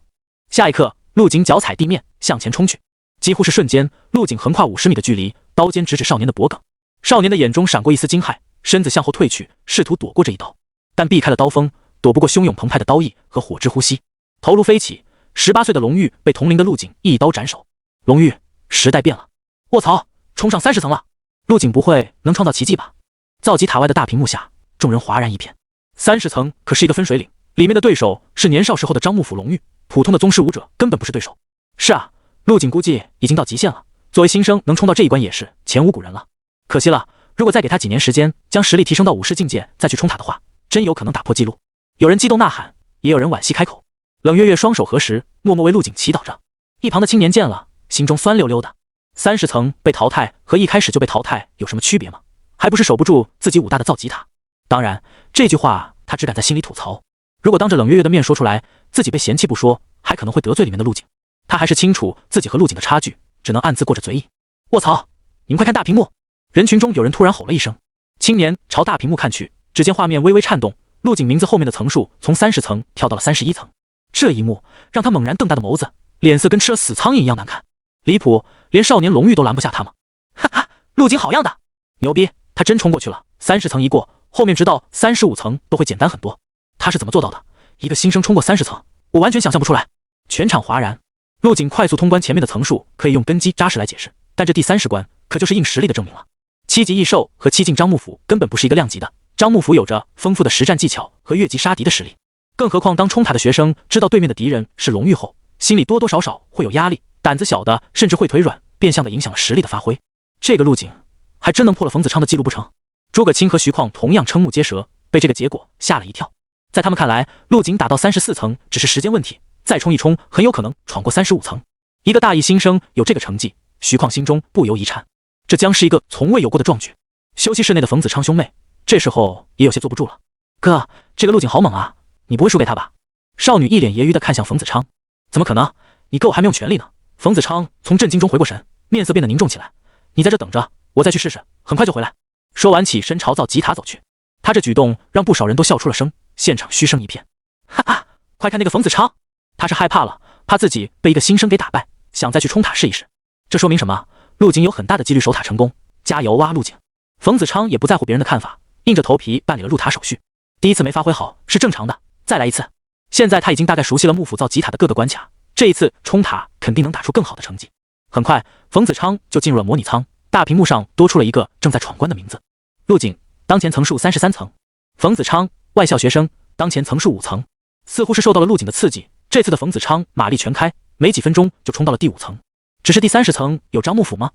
下一刻，陆景脚踩地面向前冲去，几乎是瞬间，陆景横跨50米的距离，刀尖直指少年的脖梗。少年的眼中闪过一丝惊骇，身子向后退去，试图躲过这一刀，但避开了刀锋，躲不过汹涌澎湃的刀意和火之呼吸，头颅飞起。18岁的龙玉被同龄的陆景一刀斩首。龙玉，时代变了！卧槽，冲上30层了！陆景不会能创造奇迹吧？造极塔外的大屏幕下，众人哗然一片。30层可是一个分水岭，里面的对手是年少时候的张幕府龙玉，普通的宗师武者根本不是对手。是啊，陆景估计已经到极限了，作为新生能冲到这一关也是前无古人了。可惜了，如果再给他几年时间，将实力提升到50境界再去冲塔的话，真有可能打破纪录。有人激动呐喊，也有人惋惜开口。冷月月双手合十，默默为陆景祈祷着。一旁的青年见了，心中酸溜溜的。30层被淘汰和一开始就被淘汰有什么区别吗？还不是守不住自己武大的造极塔。当然，这句话他只敢在心里吐槽。如果当着冷月月的面说出来，自己被嫌弃不说，还可能会得罪里面的陆景。他还是清楚自己和陆景的差距，只能暗自过着嘴瘾。卧槽！你们快看大屏幕！人群中有人突然吼了一声。青年朝大屏幕看去，只见画面微微颤动，陆景名字后面的层数从30层跳到了31层。这一幕让他猛然瞪大的眸子，脸色跟吃了死苍蝇一样难看。离谱，连少年龙玉都拦不下他吗？哈哈，陆景好样的，牛逼！他真冲过去了。30层一过，后面直到35层都会简单很多。他是怎么做到的？一个新生冲过30层，我完全想象不出来。全场哗然。陆景快速通关前面的层数可以用根基扎实来解释，但这第30关可就是硬实力的证明了。7级异兽和7进张幕府根本不是一个量级的，张幕府有着丰富的实战技巧和越级杀敌的实力。更何况当冲塔的学生知道对面的敌人是龙域后，心里多多少少会有压力，胆子小的甚至会腿软，变相的影响了实力的发挥。这个陆景还真能破了冯子昌的记录不成？诸葛青和徐况同样瞠目结舌，被这个结果吓了一跳。在他们看来，陆景打到34层只是时间问题，再冲一冲很有可能闯过35层。一个大一新生有这个成绩，徐况心中不由一颤，这将是一个从未有过的壮举。休息室内的冯子昌兄妹这时候也有些坐不住了。哥，这个陆景好猛啊，你不会输给他吧？少女一脸揶揄地看向冯子昌。怎么可能？你哥我还没用全力呢。冯子昌从震惊中回过神，面色变得凝重起来。你在这等着，我再去试试，很快就回来。说完起身朝造吉塔走去。他这举动让不少人都笑出了声，现场嘘声一片。哈哈，快看那个冯子昌，他是害怕了，怕自己被一个新生给打败，想再去冲塔试一试。这说明什么？陆景有很大的几率守塔成功，加油啊陆景！冯子昌也不在乎别人的看法，硬着头皮办理了入塔手续。第一次没发挥好是正常的，再来一次。现在他已经大概熟悉了幕府造吉塔的各个关卡，这一次冲塔肯定能打出更好的成绩。很快，冯子昌就进入了模拟舱，大屏幕上多出了一个正在闯关的名字：陆景，当前层数33层；冯子昌，外校学生，当前层数5层。似乎是受到了陆景的刺激，这次的冯子昌马力全开，没几分钟就冲到了第5层。只是第30层有张幕府吗？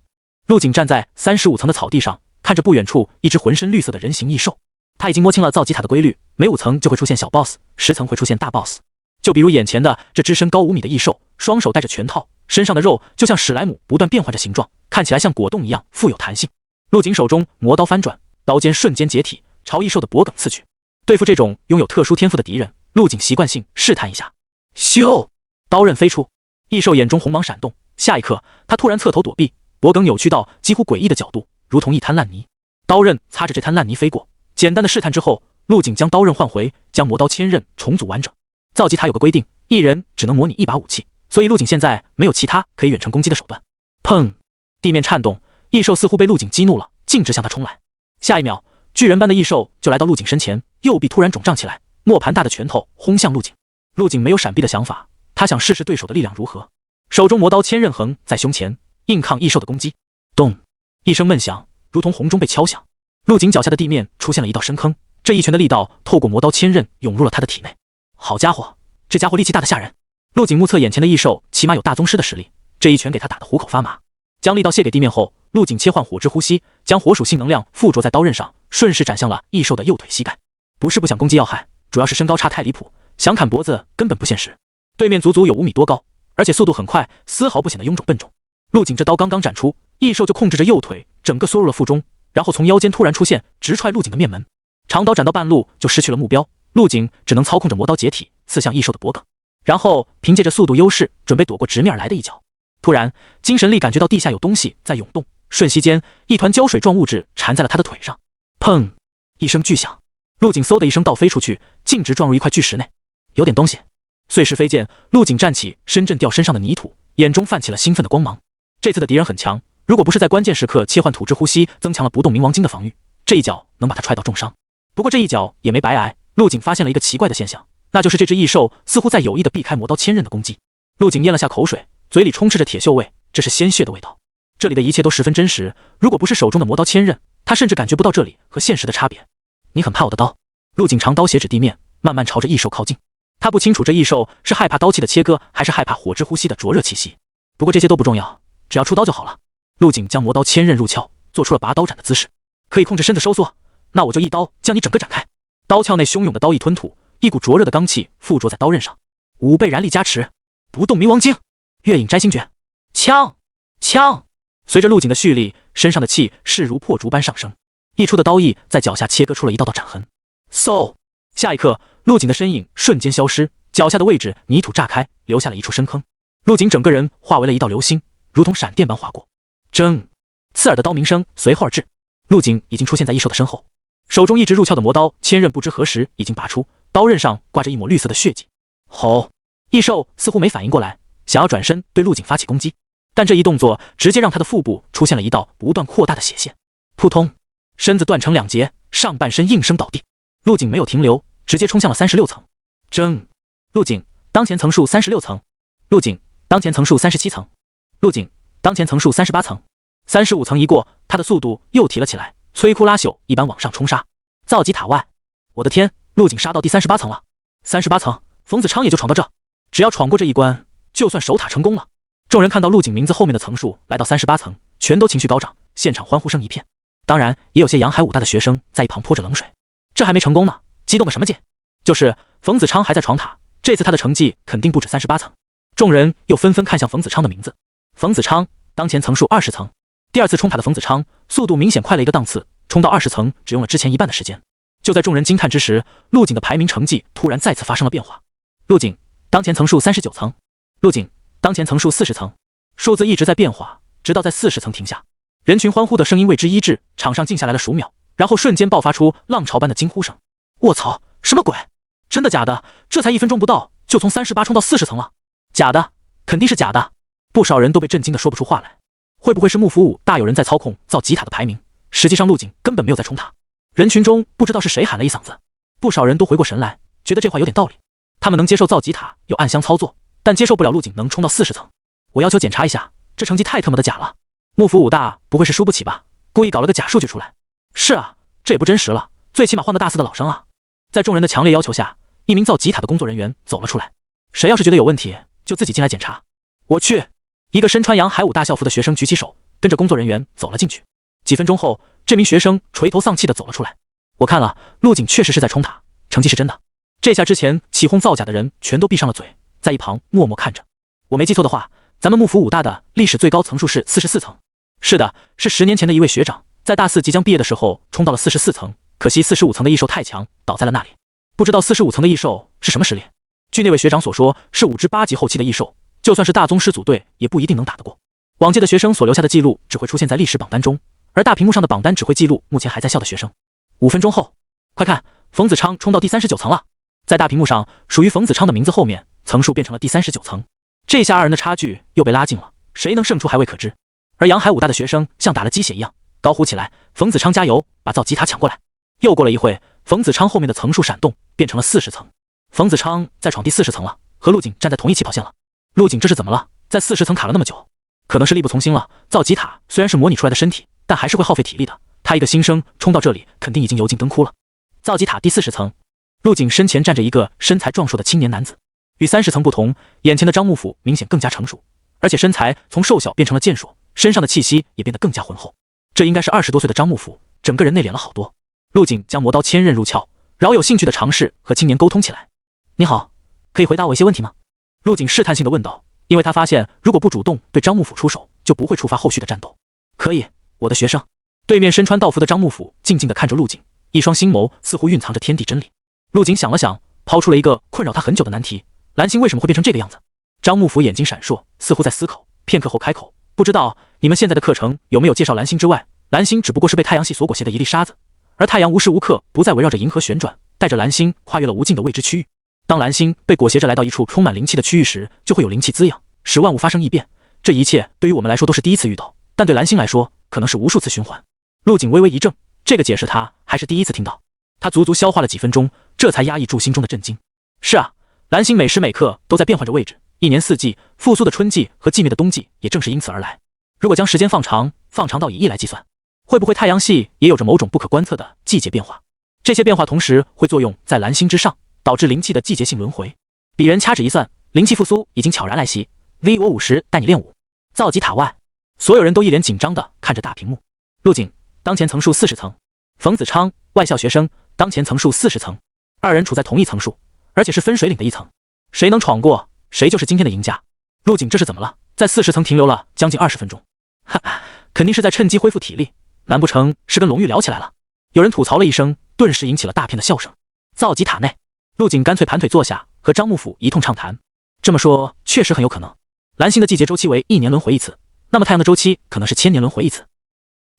陆景站在35层的草地上，看着不远处一只浑身绿色的人形异兽。他已经摸清了造吉塔的规律，每5层就会出现小 boss，10层会出现大 boss。就比如眼前的这只身高5米的异兽，双手戴着拳套，身上的肉就像史莱姆不断变换着形状，看起来像果冻一样富有弹性。陆景手中魔刀翻转，刀尖瞬间解体，朝异兽的脖颈刺去。对付这种拥有特殊天赋的敌人，陆景习惯性试探一下。咻，刀刃飞出，异兽眼中红芒闪动，下一刻他突然侧头躲避，脖颈扭曲到几乎诡异的角度，如同一滩烂泥。刀刃擦着这滩烂泥飞过，简单的试探之后，陆景将刀刃换回，将魔刀千刃重组完整。造吉塔有个规定，一人只能模拟一把武器，所以陆景现在没有其他可以远程攻击的手段。砰！地面颤动，异兽似乎被陆景激怒了，径直向他冲来。下一秒，巨人般的异兽就来到陆景身前，右臂突然肿胀起来，磨盘大的拳头轰向陆景。陆景没有闪避的想法，他想试试对手的力量如何。手中魔刀千刃横在胸前，硬抗异兽的攻击。咚！一声闷响，如同红钟被敲响。陆景脚下的地面出现了一道深坑，这一拳的力道透过魔刀千刃涌入了他的体内。好家伙，这家伙力气大得吓人。陆景目测眼前的异兽起码有大宗师的实力，这一拳给他打得虎口发麻。将力道卸给地面后，陆景切换火之呼吸，将火属性能量附着在刀刃上，顺势斩向了异兽的右腿膝盖。不是不想攻击要害，主要是身高差太离谱，想砍脖子根本不现实。对面足足有5米多高，而且速度很快，丝毫不显得臃肿笨重。陆景这刀刚刚斩出，异兽就控制着右腿整个缩入了腹中，然后从腰间突然出现，直踹陆景的面门。长刀斩到半路就失去了目标，陆景只能操控着魔刀解体，刺向异兽的脖颈，然后凭借着速度优势准备躲过直面而来的一脚。突然精神力感觉到地下有东西在涌动，瞬息间一团胶水状物质缠在了他的腿上。砰！一声巨响，陆景嗖的一声倒飞出去，径直撞入一块巨石内。有点东西。碎石飞溅，陆景站起身震掉身上的泥土，眼中泛起了兴奋的光芒。这次的敌人很强，如果不是在关键时刻切换土之呼吸，增强了不动冥王经的防御，这一脚能把他踹到重伤。不过这一脚也没白挨，陆景发现了一个奇怪的现象，那就是这只异兽似乎在有意的避开魔刀千刃的攻击。陆景咽了下口水，嘴里充斥着铁锈味，这是鲜血的味道。这里的一切都十分真实，如果不是手中的魔刀千刃，他甚至感觉不到这里和现实的差别。你很怕我的刀？陆景长刀斜指地面，慢慢朝着异兽靠近。他不清楚这异兽是害怕刀气的切割，还是害怕火之呼吸的灼热气息。不过这些都不重要，只要出刀就好了。陆景将魔刀千刃入鞘，做出了拔刀斩的姿势。可以控制身子收缩，那我就一刀将你整个斩开。刀鞘内汹涌的刀意吞吐，一股灼热的刚气附着在刀刃上。5倍燃力加持，不动冥王经，月影摘星诀，枪！随着陆景的蓄力，身上的气势如破竹般上升，溢出的刀意在脚下切割出了一道道斩痕。嗖！下一刻，陆景的身影瞬间消失，脚下的位置泥土炸开，留下了一处深坑。陆景整个人化为了一道流星，如同闪电般划过。铮！刺耳的刀鸣声随后而至，陆景已经出现在异兽的身后，手中一直入鞘的魔刀千刃不知何时已经拔出，刀刃上挂着一抹绿色的血迹。吼！异兽似乎没反应过来，想要转身对陆景发起攻击，但这一动作直接让他的腹部出现了一道不断扩大的血线。扑通！身子断成2截，上半身应声倒地。陆景没有停留，直接冲向了36层。争！陆景当前层数36层。陆景当前层数37层。陆景当前层数38层。35层一过，他的速度又提了起来，摧枯拉朽一般往上冲杀。造极塔外，我的天！陆景杀到第38层了。38层，冯子昌也就闯到这，只要闯过这一关，就算守塔成功了。众人看到陆景名字后面的层数来到38层，全都情绪高涨，现场欢呼声一片。当然，也有些洋海武大的学生在一旁泼着冷水。这还没成功呢，激动个什么劲？就是冯子昌还在闯塔，这次他的成绩肯定不止38层。众人又纷纷看向冯子昌的名字。冯子昌当前层数20层。第二次冲塔的冯子昌速度明显快了一个档次，冲到20层只用了之前一半的时间。就在众人惊叹之时，陆景的排名成绩突然再次发生了变化。陆景当前层数39层。陆景当前层数40层。数字一直在变化，直到在40层停下。人群欢呼的声音为之一致，场上静下来了数秒，然后瞬间爆发出浪潮般的惊呼声。卧槽，什么鬼？真的假的？这才1分钟不到，就从38冲到40层了？假的，肯定是假的。不少人都被震惊的说不出话来。会不会是幕府武大有人在操控造极塔的排名？实际上陆景根本没有在冲塔。人群中不知道是谁喊了一嗓子，不少人都回过神来，觉得这话有点道理。他们能接受造极塔有暗箱操作，但接受不了陆景能冲到40层。我要求检查一下，这成绩太他妈的假了。幕府武大不会是输不起吧？故意搞了个假数据出来。是啊，这也不真实了，最起码换个大四的老生啊。在众人的强烈要求下，一名造极塔的工作人员走了出来。谁要是觉得有问题，就自己进来检查。我去！一个身穿洋海武大校服的学生举起手，跟着工作人员走了进去。几分钟后，这名学生垂头丧气地走了出来。我看了，陆景确实是在冲塔，成绩是真的。这下之前起哄造假的人全都闭上了嘴，在一旁默默看着。我没记错的话，咱们幕府武大的历史最高层数是44层。是的，是10年前的一位学长，在大四即将毕业的时候冲到了44层，可惜45层的异兽太强，倒在了那里。不知道45层的异兽是什么实力？据那位学长所说，是5至8级后期的异兽。就算是大宗师组队，也不一定能打得过。往届的学生所留下的记录只会出现在历史榜单中，而大屏幕上的榜单只会记录目前还在校的学生。5分钟后，快看，冯子昌冲到第39层了。在大屏幕上，属于冯子昌的名字后面，层数变成了第39层。这下二人的差距又被拉近了，谁能胜出还未可知。而洋海武大的学生像打了鸡血一样，高呼起来：“冯子昌加油，把造极塔抢过来！”又过了一会，冯子昌后面的层数闪动，变成了40层。冯子昌在闯第40层了，和陆景站在同一起跑线了。陆景这是怎么了？在40层卡了那么久，可能是力不从心了。造极塔虽然是模拟出来的身体，但还是会耗费体力的。他一个新生冲到这里，肯定已经油尽灯枯了。造极塔第40层，陆景身前站着一个身材壮硕的青年男子。与30层不同，眼前的张幕府明显更加成熟，而且身材从瘦小变成了健硕，身上的气息也变得更加浑厚。这应该是20多岁的张幕府，整个人内敛了好多。陆景将魔刀千刃入鞘，饶有兴趣的尝试和青年沟通起来。你好，可以回答我一些问题吗？陆景试探性的问道，因为他发现如果不主动对张幕府出手，就不会触发后续的战斗。可以，我的学生。对面身穿道服的张幕府静静地看着陆景，一双星眸似乎蕴藏着天地真理。陆景想了想，抛出了一个困扰他很久的难题：蓝星为什么会变成这个样子？张幕府眼睛闪烁，似乎在思考，片刻后开口：不知道你们现在的课程有没有介绍蓝星之外，蓝星只不过是被太阳系所裹挟的一粒沙子，而太阳无时无刻不在围绕着银河旋转，带着蓝星跨越了无尽的未知区域。当蓝星被裹挟着来到一处充满灵气的区域时，就会有灵气滋养，使万物发生异变。这一切对于我们来说都是第一次遇到，但对蓝星来说可能是无数次循环。陆景微微一怔，这个解释他还是第一次听到。他足足消化了几分钟，这才压抑住心中的震惊。是啊，蓝星每时每刻都在变换着位置，一年四季，复苏的春季和寂灭的冬季也正是因此而来。如果将时间放长到以亿来计算，会不会太阳系也有着某种不可观测的季节变化？这些变化同时会作用在蓝星之上，导致灵气的季节性轮回。鄙人掐指一算，灵气复苏已经悄然来袭。V 我50带你练武。造极塔外，所有人都一脸紧张地看着大屏幕。陆景当前层数40层，冯子昌外校学生当前层数40层，二人处在同一层数，而且是分水岭的一层，谁能闯过，谁就是今天的赢家。陆景这是怎么了？在40层停留了将近20分钟，哈，肯定是在趁机恢复体力，难不成是跟龙玉聊起来了？有人吐槽了一声，顿时引起了大片的笑声。造极塔内，陆景干脆盘腿坐下，和张幕府一通畅谈。这么说确实很有可能，蓝星的季节周期为1年轮回一次，那么太阳的周期可能是1000年轮回一次。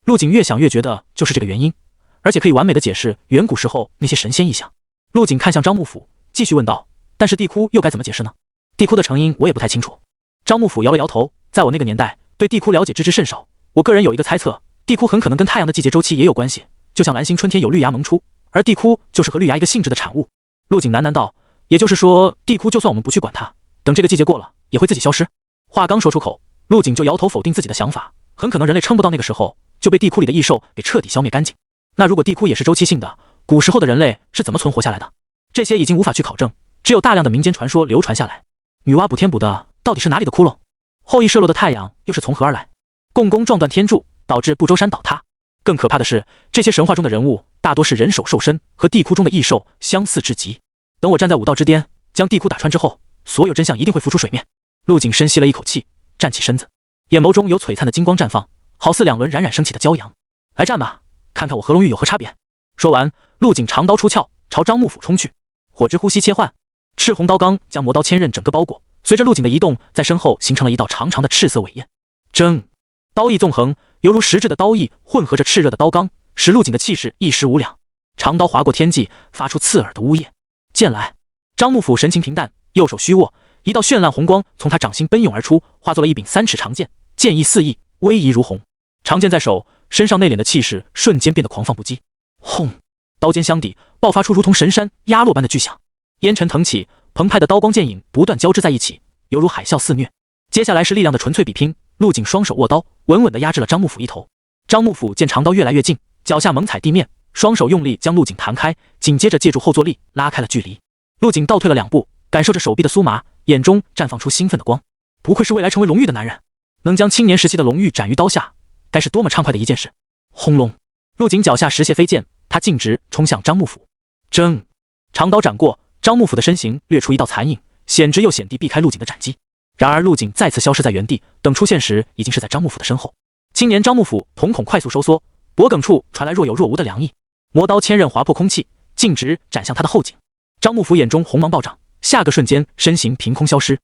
陆景越想越觉得就是这个原因，而且可以完美的解释远古时候那些神仙异象。陆景看向张幕府，继续问道：但是地窟又该怎么解释呢？地窟的成因我也不太清楚。张幕府摇了摇头，在我那个年代对地窟了解知之甚少，我个人有一个猜测，地窟很可能跟太阳的季节周期也有关系，就像蓝星春天有绿芽萌出，而地窟就是和绿芽一个性质的产物。陆景喃喃道：“也就是说，地窟就算我们不去管它，等这个季节过了，也会自己消失。”话刚说出口，陆景就摇头否定自己的想法，很可能人类撑不到那个时候，就被地窟里的异兽给彻底消灭干净。那如果地窟也是周期性的，古时候的人类是怎么存活下来的？这些已经无法去考证，只有大量的民间传说流传下来。女娲补天补的到底是哪里的窟窿？后羿射落的太阳又是从何而来？共工撞断天柱，导致不周山倒塌。更可怕的是，这些神话中的人物大多是人手兽身，和地窟中的异兽相似至极。等我站在武道之巅，将地窟打穿之后，所有真相一定会浮出水面。陆景深吸了一口气，站起身子，眼眸中有璀璨的金光绽放，好似两轮冉冉升起的骄阳。来战吧，看看我和龙玉有何差别。说完，陆景长刀出鞘，朝张幕府冲去。火之呼吸切换，赤红刀罡将魔刀千刃整个包裹，随着陆景的移动，在身后形成了一道长长的赤色尾焰。铮，刀意纵横，犹如实质的刀意混合着炽热的刀罡，使陆景的气势一时无两。长刀划过天际，发出刺耳的呜咽。剑来！张幕府神情平淡，右手虚握，一道绚烂红光从他掌心奔涌而出，化作了一柄3尺长剑，剑意四溢，威仪如虹。长剑在手，身上内敛的气势瞬间变得狂放不羁。轰！刀尖相抵，爆发出如同神山压落般的巨响，烟尘腾起，澎湃的刀光剑影不断交织在一起，犹如海啸肆虐。接下来是力量的纯粹比拼，陆景双手握刀，稳稳地压制了张幕府一头。张幕府见长刀越来越近，脚下猛踩地面，双手用力将陆景弹开，紧接着借助后坐力拉开了距离。陆景倒退了2步，感受着手臂的酥麻，眼中绽放出兴奋的光。不愧是未来成为龙玉的男人，能将青年时期的龙玉斩于刀下，该是多么畅快的一件事。轰隆！陆景脚下石械飞溅，他径直冲向张幕府。铮！长刀斩过，张幕府的身形掠出一道残影，险直又险地避开陆景的斩击。然而陆景再次消失在原地，等出现时已经是在张幕府的身后。青年张幕府瞳孔快速收缩，脖颈处传来若有若无的凉意，魔刀千刃划破空气，径直斩向他的后颈。张幕府眼中红芒暴涨，下个瞬间身形凭空消失。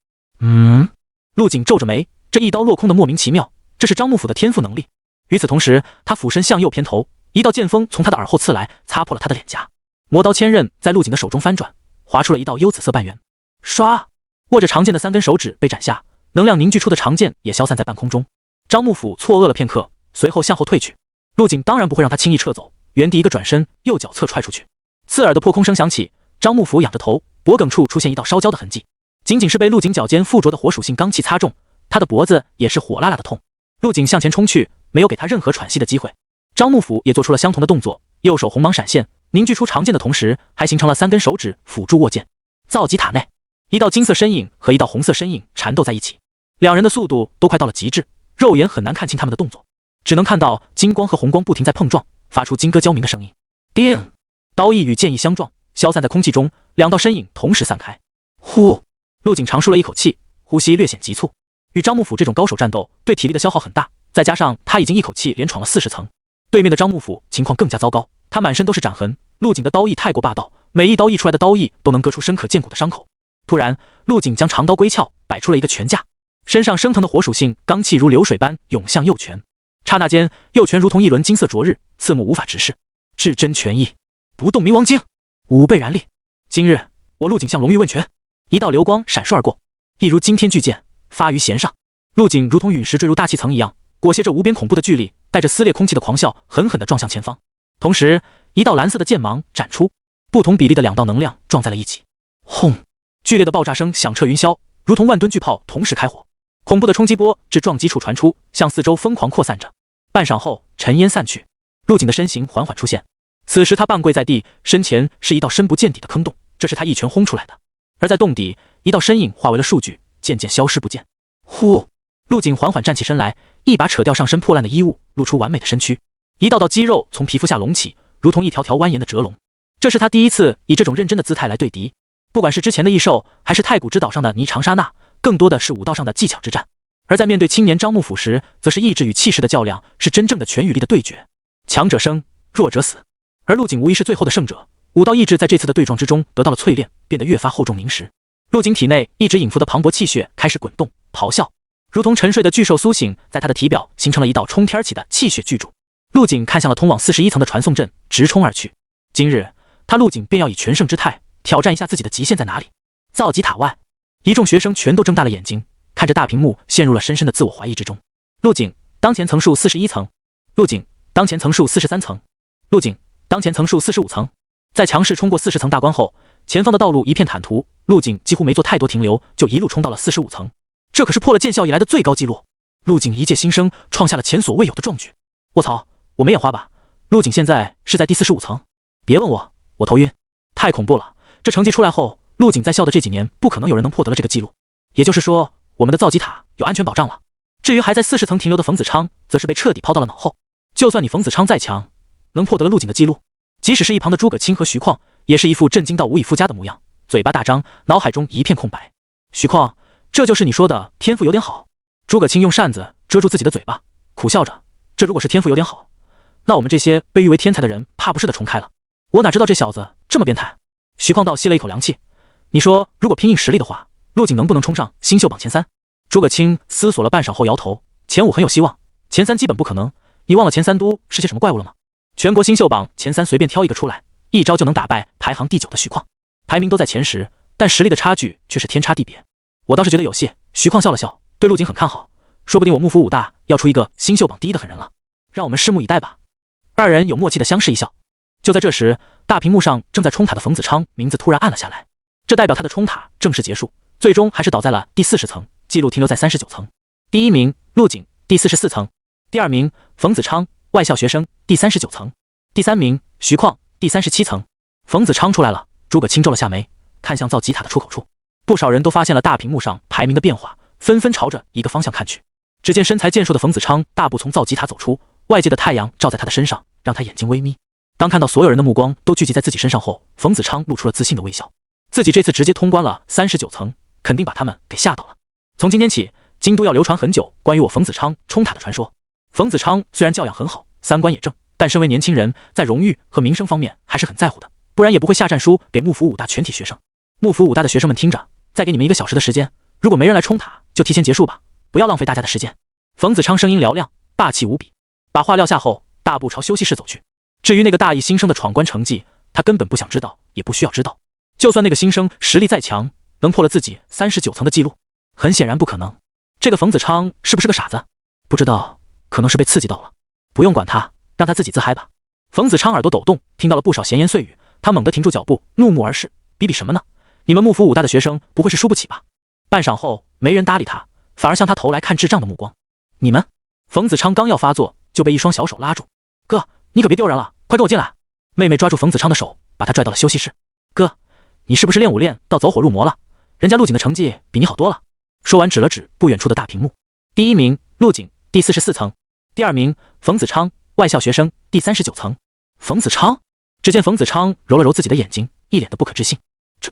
陆景皱着眉，这一刀落空的莫名其妙，这是张幕府的天赋能力。与此同时，他俯身向右偏头，一道剑锋从他的耳后刺来，擦破了他的脸颊。魔刀千刃在陆景的手中翻转，划出了一道幽紫色半圆。唰！握着长剑的3根手指被斩下，能量凝聚出的长剑也消散在半空中。张幕府错愕了片刻，随后向后退去。陆景当然不会让他轻易撤走，原地一个转身，右脚侧踹出去。刺耳的破空声响起，张幕府仰着头，脖颈处出现一道烧焦的痕迹，仅仅是被陆景脚尖附着的火属性罡气擦中，他的脖子也是火辣辣的痛。陆景向前冲去，没有给他任何喘息的机会。张幕府也做出了相同的动作，右手红芒闪现，凝聚出长剑的同时，还形成了3根手指辅助握剑。造极塔内，一道金色身影和一道红色身影缠斗在一起，两人的速度都快到了极致，肉眼很难看清他们的动作，只能看到金光和红光不停在碰撞，发出金戈交鸣的声音。叮！刀意与剑意相撞，消散在空气中，两道身影同时散开。呼！陆景长舒了一口气，呼吸略显急促。与张幕府这种高手战斗，对体力的消耗很大，再加上他已经一口气连闯了40层。对面的张幕府情况更加糟糕，他满身都是斩痕，陆景的刀意太过霸道，每一刀溢出来的刀意都能割出深可见骨的伤口。突然，陆景将长刀归鞘，摆出了一个拳架，身上升腾的火属性罡气如流水般涌向右拳。刹那间，右拳如同一轮金色灼日，刺目无法直视。至真拳意，不动冥王经，5倍燃力。今日我陆景向龙玉问拳，一道流光闪烁而过，一如惊天巨剑发于弦上。陆景如同陨石坠入大气层一样，裹挟着无边恐怖的巨力，带着撕裂空气的狂啸，狠狠地撞向前方。同时，一道蓝色的剑芒展出，不同比例的2道能量撞在了一起。轰！剧烈的爆炸声响彻云霄，如同万吨巨炮同时开火，恐怖的冲击波至撞击处传出，向四周疯狂扩散着。半晌后，尘烟散去，陆景的身形缓缓出现。此时他半跪在地，身前是一道深不见底的坑洞，这是他一拳轰出来的。而在洞底，一道身影化为了数据，渐渐消失不见。呼！陆景缓缓站起身来，一把扯掉上身破烂的衣物，露出完美的身躯，一道道肌肉从皮肤下隆起，如同一条条蜿蜒的折龙。这是他第一次以这种认真的姿态来对敌，不管是之前的异兽，还是太古之岛上的霓长沙那，更多的是武道上的技巧之战。而在面对青年张幕府时，则是意志与气势的较量，是真正的拳与力的对决，强者生，弱者死。而陆景无疑是最后的胜者，武道意志在这次的对撞之中得到了淬炼，变得越发厚重凝实。陆景体内一直隐伏的磅礴气血开始滚动咆哮，如同沉睡的巨兽苏醒，在他的体表形成了一道冲天起的气血巨柱。陆景看向了通往41层的传送阵，直冲而去。今日他陆景便要以全胜之态挑战一下自己的极限在哪里。造极塔外，一众学生全都睁大了眼睛，看着大屏幕，陷入了深深的自我怀疑之中。陆景当前层数41层，陆景当前层数43层，陆景当前层数45层，在强势冲过40层大关后，前方的道路一片坦途，陆景几乎没做太多停留，就一路冲到了45层，这可是破了剑校以来的最高纪录。陆景一介新生，创下了前所未有的壮举。卧槽，我没眼花吧？陆景现在是在第45层，别问我，我头晕，太恐怖了。这成绩出来后，陆景在校的这几年，不可能有人能破得了这个纪录。也就是说，我们的造极塔有安全保障了。至于还在40层停留的冯子昌，则是被彻底抛到了脑后。就算你冯子昌再强，能破得了陆景的纪录，即使是一旁的诸葛青和徐况，也是一副震惊到无以复加的模样，嘴巴大张，脑海中一片空白。徐况，这就是你说的天赋有点好？诸葛青用扇子遮住自己的嘴巴，苦笑着，这如果是天赋有点好，那我们这些被誉为天才的人，怕不是得重开了。我哪知道这小子这么变态。徐况倒吸了一口凉气，你说如果拼硬实力的话，陆景能不能冲上新秀榜前3？诸葛青思索了半晌后摇头，前5很有希望，前3基本不可能。你忘了前3都是些什么怪物了吗？全国新秀榜前3随便挑一个出来，一招就能打败排行第9的徐况。排名都在前10，但实力的差距却是天差地别。我倒是觉得有戏。徐况笑了笑，对陆景很看好，说不定我幕府武大要出一个新秀榜第1的狠人了，让我们拭目以待吧。二人有默契的相视一笑。就在这时，大屏幕上正在冲塔的冯子昌名字突然暗了下来，这代表他的冲塔正式结束，最终还是倒在了第40层，记录停留在39层。第1名陆景，第44层；第2名冯子昌，外校学生，第39层；第3名徐况，第37层。冯子昌出来了，诸葛青皱了下眉，看向造极塔的出口处。不少人都发现了大屏幕上排名的变化，纷纷朝着一个方向看去。只见身材健硕的冯子昌大步从造极塔走出，外界的太阳照在他的身上，让他眼睛微眯。当看到所有人的目光都聚集在自己身上后，冯子昌露出了自信的微笑。自己这次直接通关了39层，肯定把他们给吓到了。从今天起，京都要流传很久关于我冯子昌冲塔的传说。冯子昌虽然教养很好，三观也正，但身为年轻人，在荣誉和名声方面还是很在乎的，不然也不会下战书给幕府武大全体学生。幕府武大的学生们听着，再给你们1个小时的时间，如果没人来冲塔，就提前结束吧，不要浪费大家的时间。冯子昌声音嘹亮，霸气无比，把话撂下后，大步朝休息室走去。至于那个大一新生的闯关成绩，他根本不想知道，也不需要知道。就算那个新生实力再强，能破了自己39层的记录，很显然不可能。这个冯子昌是不是个傻子？不知道，可能是被刺激到了。不用管他，让他自己自嗨吧。冯子昌耳朵抖动，听到了不少闲言碎语，他猛地停住脚步，怒目而视。比什么呢？你们幕府武大的学生不会是输不起吧？半晌后，没人搭理他，反而向他投来看智障的目光。你们？冯子昌刚要发作，就被一双小手拉住。哥，你可别丢人了，快跟我进来。妹妹抓住冯子昌的手，把他拽到了休息室。哥，你是不是练武练到走火入魔了？人家陆景的成绩比你好多了。说完指了指不远处的大屏幕。第1名陆景，第44层；第2名冯子昌，外校学生，第39层。冯子昌？只见冯子昌揉了揉自己的眼睛，一脸的不可置信。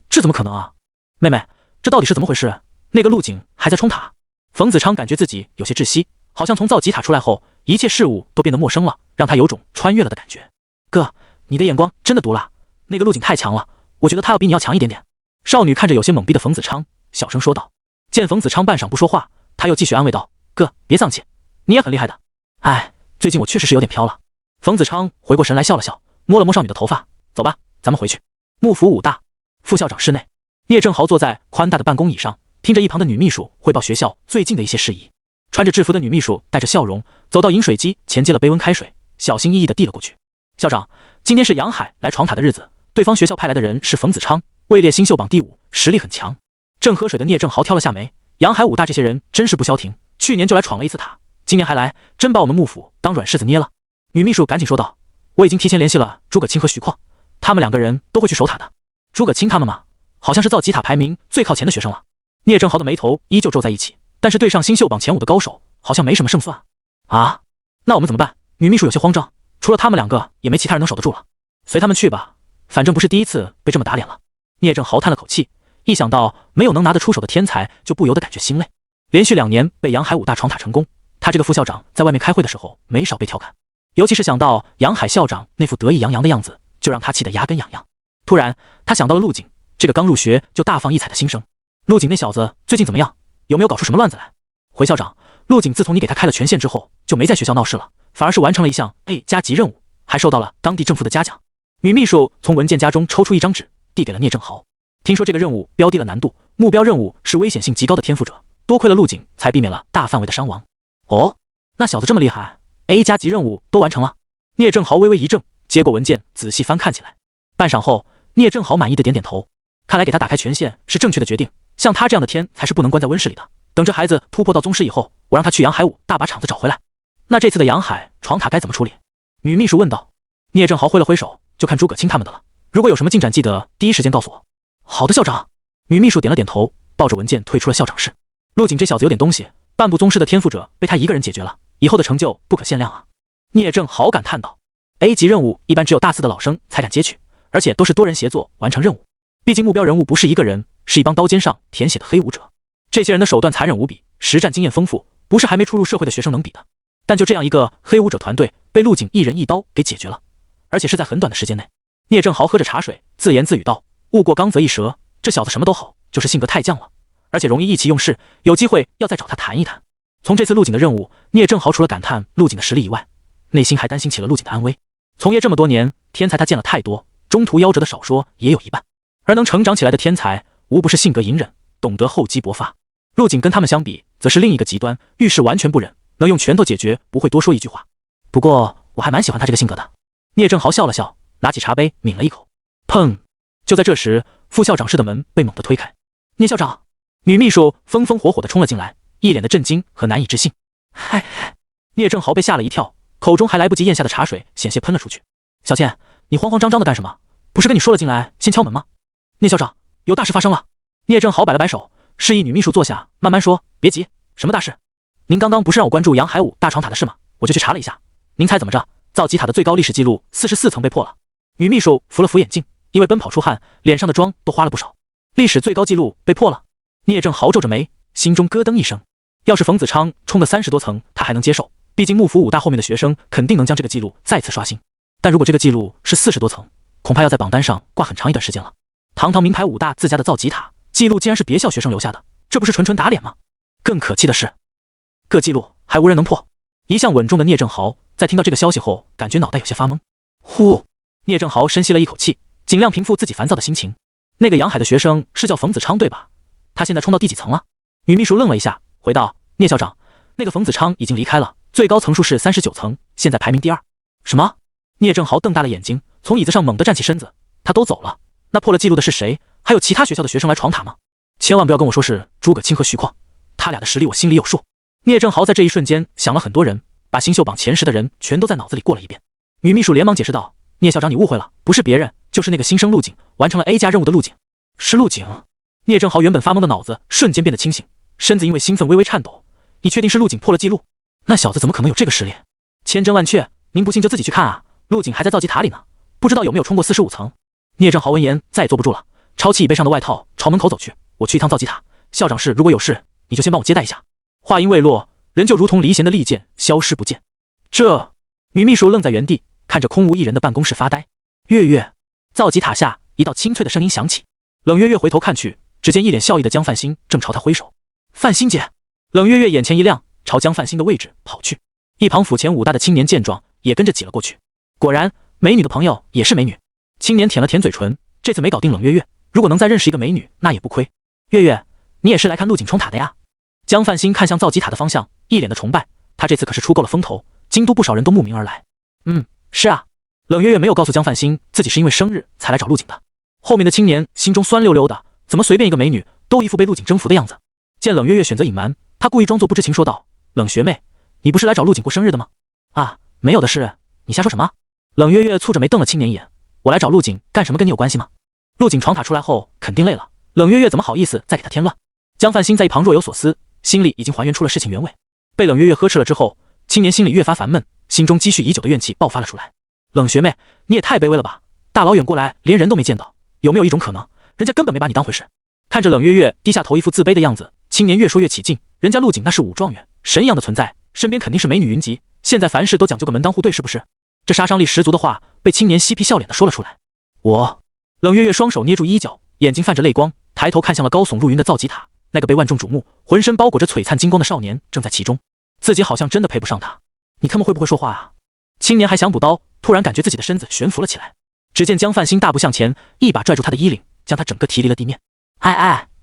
这怎么可能啊？妹妹，这到底是怎么回事？那个陆景还在冲塔。冯子昌感觉自己有些窒息，好像从造极塔出来后，一切事物都变得陌生了，让他有种穿越了的感觉。哥，你的眼光真的毒辣，那个陆景太强了，我觉得他要比你要强一点点。少女看着有些懵逼的冯子昌，小声说道。见冯子昌半晌不说话，他又继续安慰道：哥，别丧气，你也很厉害的。哎，最近我确实是有点飘了。冯子昌回过神来笑了笑，摸了摸少女的头发，走吧，咱们回去。幕府武大副校长室内，聂正豪坐在宽大的办公椅上，听着一旁的女秘书汇报学校最近的一些事宜。穿着制服的女秘书带着笑容走到饮水机前，接了杯温开水，小心翼翼地递了过去。校长，今天是杨海来闯塔的日子，对方学校派来的人是冯子昌，位列新秀榜第5，实力很强。正喝水的聂正豪挑了下眉，杨海武大这些人真是不消停，去年就来闯了一次塔，今年还来，真把我们幕府当软柿子捏了。女秘书赶紧说道，我已经提前联系了诸葛青和徐况，他们2个人都会去守塔的。诸葛青他们嘛，好像是造极塔排名最靠前的学生了。聂正豪的眉头依旧皱在一起，但是对上新秀榜前5的高手，好像没什么胜算啊。那我们怎么办？女秘书有些慌张，除了他们2个，也没其他人能守得住了。随他们去吧，反正不是第一次被这么打脸了。聂正豪叹了口气，一想到没有能拿得出手的天才，就不由得感觉心累。连续2年被杨海武大闯塔成功，他这个副校长在外面开会的时候没少被调侃，尤其是想到杨海校长那副得意洋洋的样子，就让他气得牙根痒痒。突然他想到了陆景，这个刚入学就大放异彩的新生。陆景那小子最近怎么样？有没有搞出什么乱子来？回校长，陆景自从你给他开了权限之后，就没在学校闹事了，反而是完成了一项 A 加级任务，还受到了当地政府的嘉奖。女秘书从文件夹中抽出一张纸，递给了聂正豪。听说这个任务标低了难度，目标任务是危险性极高的天赋者，多亏了陆景才避免了大范围的伤亡。哦，那小子这么厉害， A 加级任务都完成了。聂正豪微微一怔，接过文件仔细翻看起来。半晌后，聂正豪满意的点点头，看来给他打开权限是正确的决定。像他这样的天才是不能关在温室里的。等这孩子突破到宗师以后，我让他去阳海5大把场子找回来。那这次的阳海闯塔该怎么处理？女秘书问道。聂正豪挥了挥手，就看诸葛青他们的了。如果有什么进展，记得第一时间告诉我。好的，校长。女秘书点了点头，抱着文件退出了校长室。陆景这小子有点东西，半步宗师的天赋者被他一个人解决了，以后的成就不可限量啊。聂正豪感叹道。A 级任务一般只有大4的老生才敢接取，而且都是多人协作完成任务。毕竟目标人物不是一个人，是一帮刀尖上舔血的黑武者。这些人的手段残忍无比，实战经验丰富，不是还没出入社会的学生能比的。但就这样一个黑武者团队，被陆景一人一刀给解决了，而且是在很短的时间内。聂正豪喝着茶水，自言自语道：“误过刚则一折，这小子什么都好，就是性格太犟了，而且容易意气用事。有机会要再找他谈一谈。”从这次陆景的任务，聂正豪除了感叹陆景的实力以外，内心还担心起了陆景的安危。从业这么多年，天才他见了太多，中途夭折的少说也有一半，而能成长起来的天才，无不是性格隐忍，懂得厚积薄发。陆景跟他们相比，则是另一个极端，遇事完全不忍，能用拳头解决，不会多说一句话。不过我还蛮喜欢他这个性格的。聂正豪笑了笑，拿起茶杯抿了一口。砰！就在这时，副校长室的门被猛地推开。聂校长！女秘书风风火火地冲了进来，一脸的震惊和难以置信。嗨！聂正豪被吓了一跳，口中还来不及咽下的茶水险些喷了出去。小倩，你慌慌张张的干什么？不是跟你说了进来先敲门吗？聂校长，有大事发生了。聂正豪摆了摆手，示意女秘书坐下，慢慢说。别急，什么大事？您刚刚不是让我关注阳海5大闯塔的事吗？我就去查了一下。您猜怎么着？造极塔的最高历史记录44层被破了。女秘书扶了扶眼镜，因为奔跑出汗，脸上的妆都花了不少。历史最高纪录被破了。聂正豪皱着眉，心中咯噔一声。要是冯子昌冲个30多层，他还能接受，毕竟幕府5大后面的学生肯定能将这个记录再次刷新。但如果这个记录是40多层，恐怕要在榜单上挂很长一段时间了。堂堂名牌5大自家的造极塔记录竟然是别校学生留下的，这不是纯纯打脸吗？更可气的是，个记录还无人能破。一向稳重的聂正豪在听到这个消息后，感觉脑袋有些发懵。呼！聂正豪深吸了一口气，尽量平复自己烦躁的心情。那个阳海的学生是叫冯子昌对吧？他现在冲到第几层了？女秘书愣了一下，回道：聂校长，那个冯子昌已经离开了，最高层数是39层，现在排名第2。什么？聂正豪瞪大了眼睛，从椅子上猛地站起身子。他都走了，那破了记录的是谁？还有其他学校的学生来闯塔吗？千万不要跟我说是诸葛青和徐况，他俩的实力我心里有数。聂正豪在这一瞬间想了很多人，把新秀榜前10的人全都在脑子里过了一遍。女秘书连忙解释道：聂校长你误会了，不是别人，就是那个新生陆景，完成了 A 加任务的陆景。是陆景？聂正豪原本发懵的脑子瞬间变得清醒，身子因为兴奋微微颤抖。你确定是陆景破了记录？那小子怎么可能有这个实力？千真万确，您不信就自己去看啊，陆景还在造极塔里呢，不知道有没有冲过45层。聂正豪闻言再也坐不住了，抄起椅背上的外套朝门口走去。我去一趟造极塔，校长室如果有事，你就先帮我接待一下。话音未落，人就如同离弦的利箭消失不见。这……女秘书愣在原地，看着空无一人的办公室发呆。月月，造极塔下一道清脆的声音响起。冷月月回头看去，只见一脸笑意的江范欣正朝他挥手。范欣姐！冷月月眼前一亮，朝江范欣的位置跑去。一旁府前5大的青年见状，也跟着挤了过去。果然，美女的朋友也是美女。青年舔了舔嘴唇，这次没搞定冷月月，如果能再认识一个美女，那也不亏。月月，你也是来看陆景冲塔的呀？江范欣看向造极塔的方向，一脸的崇拜。他这次可是出够了风头，京都不少人都慕名而来。是啊。冷月月没有告诉江范欣自己是因为生日才来找陆景的。后面的青年心中酸溜溜的，怎么随便一个美女都一副被陆景征服的样子。见冷月月选择隐瞒，他故意装作不知情说道：冷学妹，你不是来找陆景过生日的吗？啊，没有的事，你瞎说什么？冷月月蹙着眉瞪了青年一眼。我来找陆景干什么，跟你有关系吗？陆景闯塔出来后肯定累了，冷月月怎么好意思再给他添乱？江范欣在一旁若有所思，心里已经还原出了事情原委。被冷月月呵斥了之后，青年心里越发烦闷，心中积蓄已久的怨气爆发了出来。冷学妹，你也太卑微了吧，大老远过来连人都没见到，有没有一种可能，人家根本没把你当回事？看着冷月月低下头一副自卑的样子，青年越说越起劲，人家陆景那是武状元，神一样的存在，身边肯定是美女云集，现在凡事都讲究个门当户对，是不是？这杀伤力十足的话被青年嬉皮笑脸的说了出来。冷月月双手捏住衣角，眼睛泛着泪光，抬头看向了高耸入云的造极塔，那个被万众瞩目浑身包裹着璀璨金光的少年正在其中，自己好像真的配不上他。你他妈会不会说话啊？青年还想补刀，突然感觉自己的身子悬浮了起来。只见江范欣大步向前，一把拽住他的衣领，将他整个提离了地面。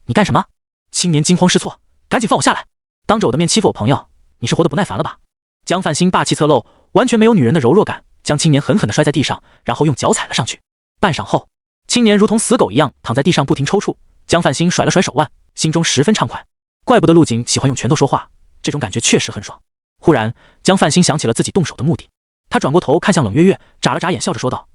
你干什么？青年惊慌失措，赶紧放我下来，当着我的面欺负我朋友，你是活得不耐烦了吧？江范欣霸气侧漏，完全没有女人的柔弱感，将青年狠狠地摔在地上，然后用脚踩了上去。半晌后，青年如同死狗一样躺在地上不停抽搐。江范兴甩了甩手腕，心中十分畅快。怪不得陆景喜欢用拳头说话，这种感觉确实很爽。忽然，江范兴想起了自己动手的目的，他转过头看向冷月月，眨了眨眼，笑着说道：“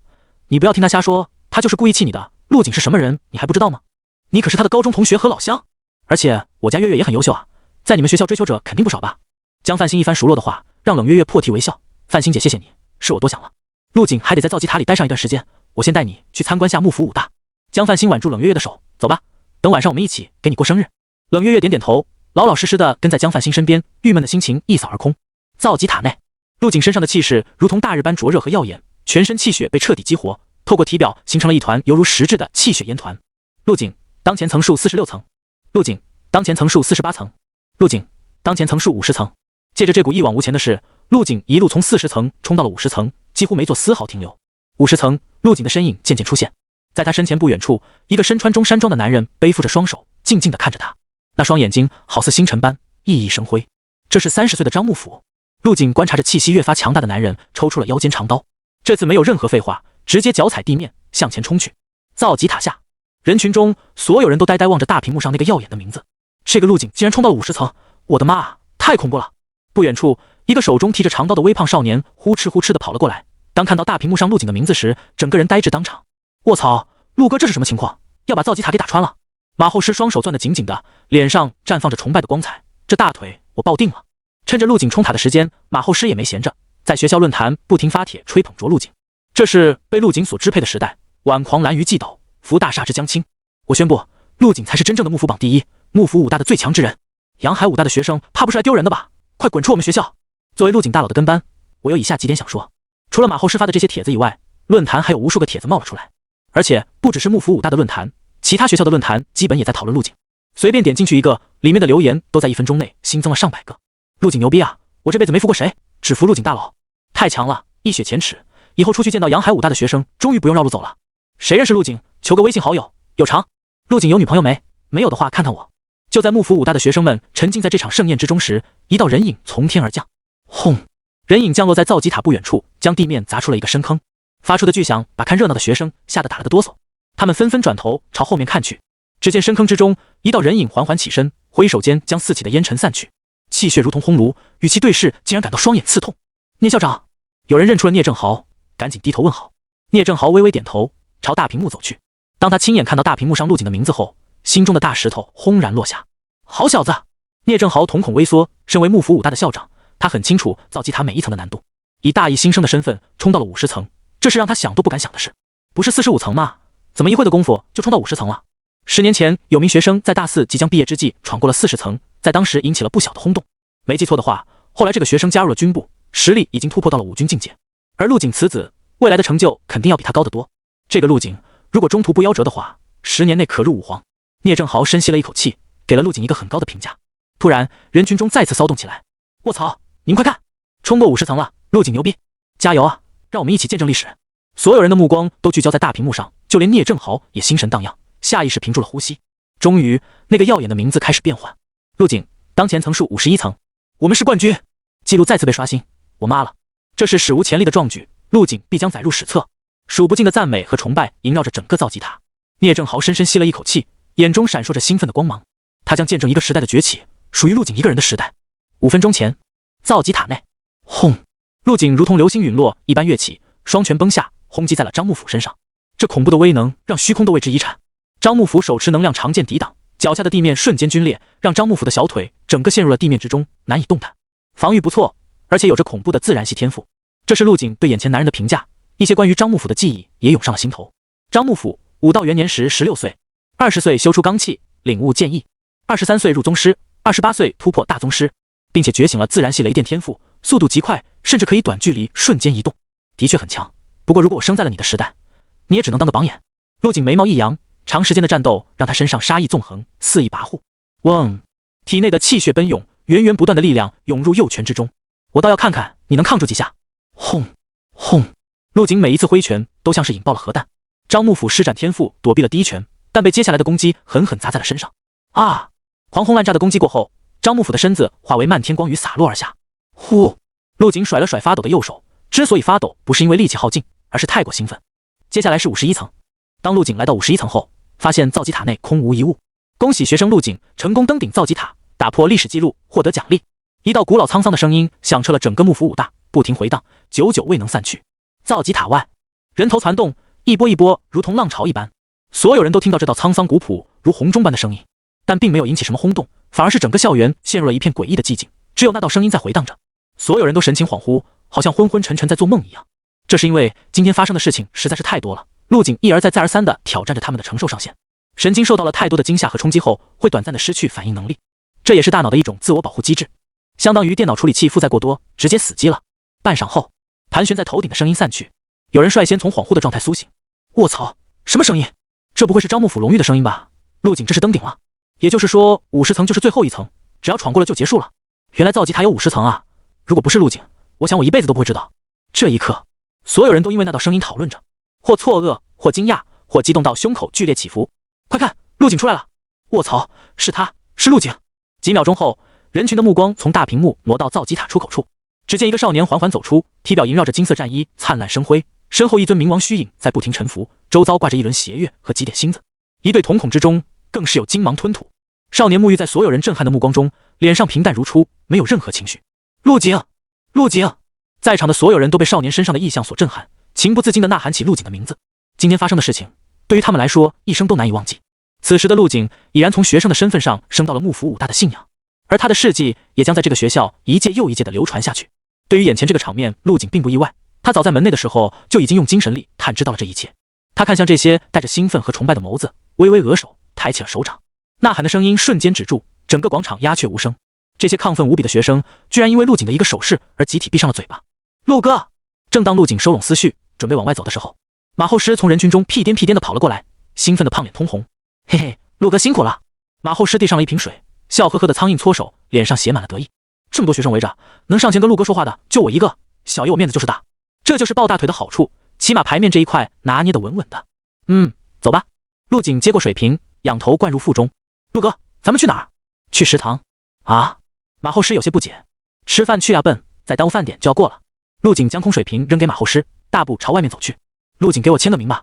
你不要听他瞎说，他就是故意气你的。陆景是什么人，你还不知道吗？你可是他的高中同学和老乡，而且我家月月也很优秀啊，在你们学校追求者肯定不少吧？”江范兴一番熟络的话，让冷月月破涕为笑。范兴姐，谢谢你，是我多想了。陆景还得在造极塔里待上一段时间，我先带你去参观下幕府武大。江范兴挽住冷月月的手，走吧，等晚上我们一起给你过生日。冷月月点点头，老老实实的跟在江范兴身边，郁闷的心情一扫而空。造极塔内，陆景身上的气势如同大日般灼热和耀眼，全身气血被彻底激活，透过体表形成了一团犹如实质的气血烟团。陆景当前层数46层，陆景当前层数48层，陆景当前层数50层。借着这股一往无前的势，陆景一路从40层冲到了50层，几乎没做丝毫停留。50层，陆景的身影渐渐出现，在他身前不远处，一个身穿中山装的男人背负着双手，静静地看着他，那双眼睛好似星辰般熠熠生辉。这是30岁的张幕府。陆景观察着气息越发强大的男人，抽出了腰间长刀，这次没有任何废话，直接脚踩地面向前冲去。造极塔下，人群中所有人都呆呆望着大屏幕上那个耀眼的名字。这个陆景竟然冲到了50层，我的妈啊，太恐怖了！不远处，一个手中提着长刀的微胖少年呼哧呼哧地跑了过来。当看到大屏幕上陆景的名字时，整个人呆滞当场。卧槽，陆哥这是什么情况？要把造极塔给打穿了！马后师双手攥得紧紧的，脸上绽放着崇拜的光彩。这大腿我抱定了！趁着陆景冲塔的时间，马后师也没闲着，在学校论坛不停发帖吹捧着陆景。这是被陆景所支配的时代，挽狂澜于既倒，扶大厦之将倾。我宣布，陆景才是真正的幕府榜第一，幕府武大的最强之人。阳海武大的学生怕不是来丢人的吧？快滚出我们学校！作为陆景大佬的跟班，我有以下几点想说。除了马后师发的这些帖子以外，论坛还有无数个帖子冒了出来，而且不只是幕府武大的论坛，其他学校的论坛基本也在讨论陆景。随便点进去一个，里面的留言都在1分钟内新增了上百个。陆景牛逼啊！我这辈子没服过谁，只服陆景大佬，太强了，一雪前耻。以后出去见到阳海武大的学生，终于不用绕路走了。谁认识陆景？求个微信好友，有偿。陆景有女朋友没？没有的话看看我。就在幕府武大的学生们沉浸在这场盛宴之中时，一道人影从天而降。轰！人影降落在造极塔不远处，将地面砸出了一个深坑。发出的巨响把看热闹的学生吓得打了个哆嗦，他们纷纷转头朝后面看去。只见深坑之中，一道人影缓缓起身，挥手间将四起的烟尘散去，气血如同烘炉，与其对视，竟然感到双眼刺痛。聂校长，有人认出了聂正豪，赶紧低头问好。聂正豪微微点头，朝大屏幕走去。当他亲眼看到大屏幕上陆景的名字后，心中的大石头轰然落下。好小子！聂正豪瞳孔微缩，身为幕府武大的校长，他很清楚造极塔每一层的难度。以大一新生的身份冲到了50层，这是让他想都不敢想的事。不是45层吗？怎么一会的功夫就冲到50层了？10年前，有名学生在大4即将毕业之际闯过了40层，在当时引起了不小的轰动。没记错的话，后来这个学生加入了军部，实力已经突破到了5军境界。而陆景此子未来的成就肯定要比他高得多。这个陆景如果中途不夭折的话，10年内可入武皇。聂正豪深吸了一口气，给了陆景一个很高的评价。突然，人群中再次骚动起来。卧槽，您快看，冲过50层了，陆景牛逼，加油啊！让我们一起见证历史。所有人的目光都聚焦在大屏幕上，就连聂正豪也心神荡漾，下意识屏住了呼吸。终于，那个耀眼的名字开始变换。陆景当前层数51层，我们是冠军！记录再次被刷新。我妈了，这是史无前例的壮举，陆景必将载入史册。数不尽的赞美和崇拜萦绕着整个造极塔。聂正豪深深吸了一口气，眼中闪烁着兴奋的光芒。他将见证一个时代的崛起，属于陆景一个人的时代。5分钟前，造极塔内，轰！陆景如同流星陨落一般跃起，双拳崩下，轰击在了张幕府身上。这恐怖的威能让虚空都为之一颤。张幕府手持能量长剑抵挡，脚下的地面瞬间皲裂，让张幕府的小腿整个陷入了地面之中，难以动弹。防御不错，而且有着恐怖的自然系天赋。这是陆景对眼前男人的评价。一些关于张幕府的记忆也涌上了心头。张幕府武道元年时16岁，20岁修出罡气，领悟剑意，23岁入宗师，28岁突破大宗师，并且觉醒了自然系雷电天赋，速度极快，甚至可以短距离瞬间移动，的确很强。不过如果我生在了你的时代，你也只能当个榜眼。陆景眉毛一扬，长时间的战斗让他身上杀意纵横，肆意跋扈。嗡，体内的气血奔涌，源源不断的力量涌入右拳之中。我倒要看看你能抗住几下。轰轰！陆景每一次挥拳都像是引爆了核弹。张幕府施展天赋躲避了第一拳，但被接下来的攻击狠狠砸在了身上。啊！狂轰滥炸的攻击过后，张幕府的身子化为漫天光雨洒落而下。呼！陆景甩了甩发抖的右手，之所以发抖，不是因为力气耗尽，而是太过兴奋。接下来是51层。当陆景来到51层后，发现造极塔内空无一物。恭喜学生陆景成功登顶造极塔，打破历史记录，获得奖励。一道古老沧桑的声音响彻了整个幕府武大，不停回荡，久久未能散去。造极塔外，人头攒动，一波一波，如同浪潮一般。所有人都听到这道沧桑古朴如洪钟般的声音，但并没有引起什么轰动，反而是整个校园陷入了一片诡异的寂静，只有那道声音在回荡着。所有人都神情恍惚，好像昏昏沉沉在做梦一样。这是因为今天发生的事情实在是太多了，陆景一而再再而三地挑战着他们的承受上限。神经受到了太多的惊吓和冲击后，会短暂地失去反应能力，这也是大脑的一种自我保护机制，相当于电脑处理器负载过多，直接死机了。半晌后，盘旋在头顶的声音散去，有人率先从恍惚的状态苏醒。卧槽，什么声音？这不会是招幕府龙玉的声音吧？陆景这是登顶了，也就是说50层就是最后一层，只要闯过了就结束了。原来造极塔有50层啊！如果不是陆景，我想我一辈子都不会知道。这一刻，所有人都因为那道声音讨论着，或错愕，或惊讶，或激动到胸口剧烈起伏。快看，陆景出来了！卧槽，是他，是陆景！几秒钟后，人群的目光从大屏幕挪到造极塔出口处，只见一个少年缓缓走出，体表萦绕着金色战衣，灿烂生辉，身后一尊冥王虚影在不停沉浮，周遭挂着一轮邪月和几点星子，一对瞳孔之中更是有金芒吞吐。少年沐浴在所有人震撼的目光中，脸上平淡如初，没有任何情绪。陆景，陆景！在场的所有人都被少年身上的异象所震撼，情不自禁地呐喊起陆景的名字。今天发生的事情，对于他们来说，一生都难以忘记。此时的陆景已然从学生的身份上升到了幕府武大的信仰，而他的事迹也将在这个学校一届又一届的流传下去。对于眼前这个场面，陆景并不意外，他早在门内的时候就已经用精神力探知到了这一切。他看向这些带着兴奋和崇拜的眸子，微微额首，抬起了手掌，呐喊的声音瞬间止住，整个广场鸦雀无声。这些亢奋无比的学生居然因为陆景的一个手势而集体闭上了嘴巴。陆哥！正当陆景收拢思绪，准备往外走的时候，马后师从人群中屁颠屁颠地跑了过来，兴奋的胖脸通红。嘿嘿，陆哥辛苦了。马后师递上了一瓶水，笑呵呵的苍蝇搓手，脸上写满了得意。这么多学生围着，能上前跟陆哥说话的就我一个，小爷我面子就是大。这就是抱大腿的好处，起码牌面这一块拿捏得稳稳的。走吧。陆景接过水瓶，仰头灌入腹中。陆哥，咱们去哪儿？去食堂。啊？马后师有些不解。吃饭去呀笨，再耽误饭点就要过了。陆景将空水瓶扔给马后师，大步朝外面走去。陆景，给我签个名吧。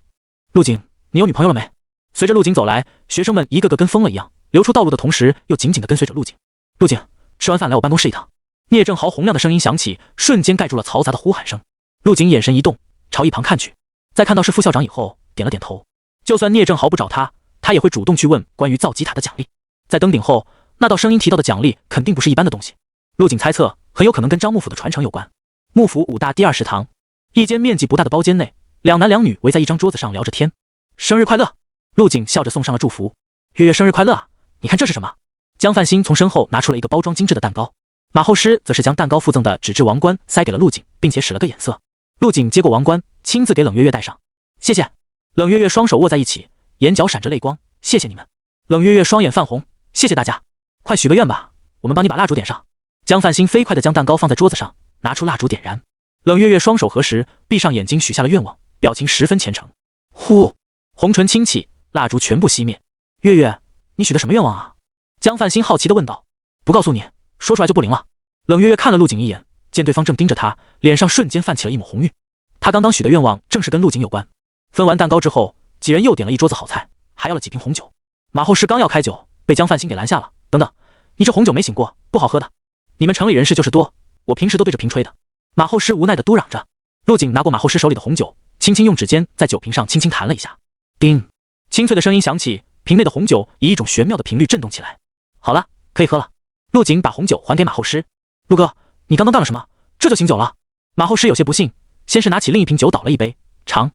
陆景，你有女朋友了没？随着陆景走来，学生们一个个跟疯了一样，留出道路的同时又紧紧地跟随着陆景。陆景，吃完饭来我办公室一趟。聂正豪洪亮的声音响起，瞬间盖住了嘈杂的呼喊声。陆景眼神一动，朝一旁看去，在看到是副校长以后，点了点头。就算聂正豪不找他，他也会主动去问关于造极塔的奖励。在登顶后，那道声音提到的奖励肯定不是一般的东西。陆景猜测，很有可能跟张幕府的传承有关。幕府武大第2食堂，一间面积不大的包间内，两男两女围在一张桌子上聊着天。生日快乐！陆景笑着送上了祝福。月月生日快乐啊！你看这是什么？江范兴从身后拿出了一个包装精致的蛋糕，马后师则是将蛋糕附赠的纸质王冠塞给了陆景，并且使了个眼色。陆景接过王冠，亲自给冷月月戴上。谢谢。冷月月双手握在一起，眼角闪着泪光。谢谢你们。冷月月双眼泛红。谢谢大家。快许个愿吧，我们帮你把蜡烛点上。江范兴飞快地将蛋糕放在桌子上，拿出蜡烛点燃。冷月月双手合十，闭上眼睛许下了愿望，表情十分虔诚。呼，红唇轻启，蜡烛全部熄灭。月月，你许的什么愿望啊？江范兴好奇地问道。不告诉你，说出来就不灵了。冷月月看了陆景一眼，见对方正盯着他，脸上瞬间泛起了一抹红晕。他刚刚许的愿望正是跟陆景有关。分完蛋糕之后，几人又点了一桌子好菜，还要了几瓶红酒。马后师刚要开酒，被江范兴给拦下了。等等，你这红酒没醒过，不好喝的。你们城里人士就是多，我平时都对着瓶吹的。马后师无奈地嘟嚷着。陆景拿过马后师手里的红酒，轻轻用指尖在酒瓶上轻轻弹了一下。叮，清脆的声音响起，瓶内的红酒以一种玄妙的频率震动起来。好了，可以喝了。陆景把红酒还给马后师。陆哥，你刚刚干了什么？这就醒酒了？马后师有些不信，先是拿起另一瓶酒倒了一杯，尝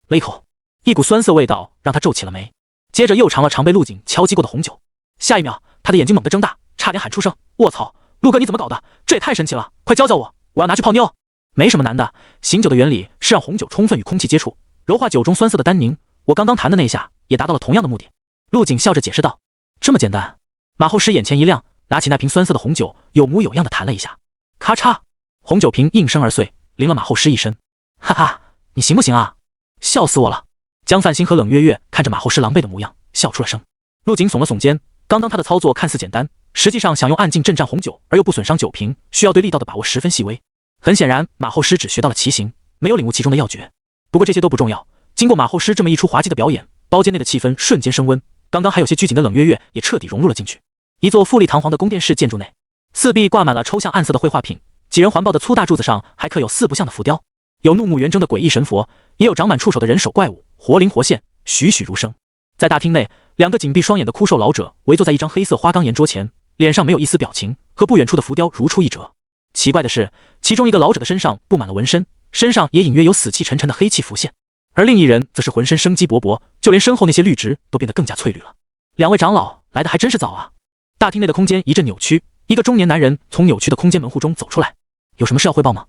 了一口，一股酸涩味道让他皱起了眉，接着又尝了尝被陆景敲击过的红酒。下一秒，他的眼睛猛地睁大，差点喊出声：卧槽，陆哥你怎么搞的？这也太神奇了，快教教我，我要拿去泡妞。没什么难的，醒酒的原理是让红酒充分与空气接触，柔化酒中酸涩的单宁。我刚刚弹的那一下也达到了同样的目的。陆景笑着解释道。这么简单？马后师眼前一亮，拿起那瓶酸涩的红酒，有模有样的弹了一下，咔嚓，红酒瓶应声而碎，淋了马后师一身。哈哈，你行不行啊？笑死我了。江范兴和冷月月看着马后师狼狈的模样，笑出了声。陆景耸了耸肩，刚刚他的操作看似简单，实际上想用暗劲震颤红酒而又不损伤酒瓶，需要对力道的把握十分细微。很显然，马后师只学到了奇形，没有领悟其中的要诀。不过这些都不重要，经过马后师这么一出滑稽的表演，包间内的气氛瞬间升温。刚刚还有些拘谨的冷月月也彻底融入了进去。一座富丽堂皇的宫殿式建筑内，四壁挂满了抽象暗色的绘画品，几人环抱的粗大柱子上还刻有四不像的浮雕，有怒目圆睁的诡异神佛，也有长满触手的人手怪物，活灵活现，栩栩如生。在大厅内，两个紧闭双眼的枯瘦老者围坐在一张黑色花岗岩桌前，脸上没有一丝表情，和不远处的浮雕如出一辙。奇怪的是，其中一个老者的身上布满了纹身，身上也隐约有死气沉沉的黑气浮现，而另一人则是浑身生机勃勃，就连身后那些绿植都变得更加翠绿了。两位长老来的还真是早啊！大厅内的空间一阵扭曲，一个中年男人从扭曲的空间门户中走出来。有什么事要汇报吗？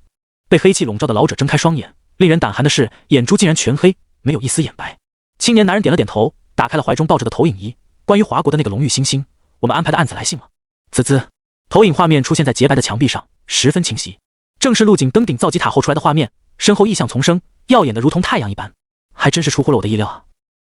被黑气笼罩的老者睁开双眼，令人胆寒的是，眼珠竟然全黑，没有一丝眼白。青年男人点了点头，打开了怀中抱着的投影仪。关于华国的那个龙玉星星，我们安排的案子来信了。滋滋，投影画面出现在洁白的墙壁上，十分清晰，正是陆景登顶造极塔后出来的画面，身后异象丛生，耀眼的如同太阳一般，还真是出乎了我的意料啊！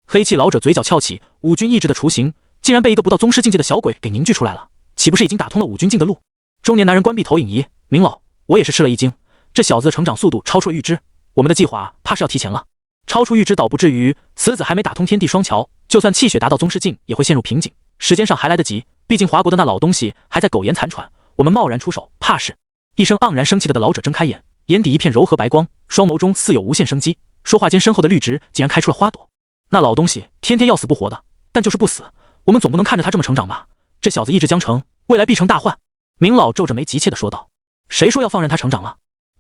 黑气老者嘴角翘起，五军意志的雏形竟然被一个不到宗师境界的小鬼给凝聚出来了，岂不是已经打通了五军境的路？中年男人关闭投影仪，明老，我也是吃了一惊，这小子的成长速度超出了预知，我们的计划怕是要提前了。超出预知倒不至于，此子还没打通天地双桥，就算气血达到宗师境也会陷入瓶颈，时间上还来得及，毕竟华国的那老东西还在苟延残喘，我们贸然出手怕是……一声盎然生气的老者睁开眼，眼底一片柔和白光，双眸中似有无限生机，说话间身后的绿植竟然开出了花朵。那老东西天天要死不活的，但就是不死，我们总不能看着他这么成长吧？这小子意志将成，未来必成大患。明老皱着眉急切地说道：谁说要放任他成长了？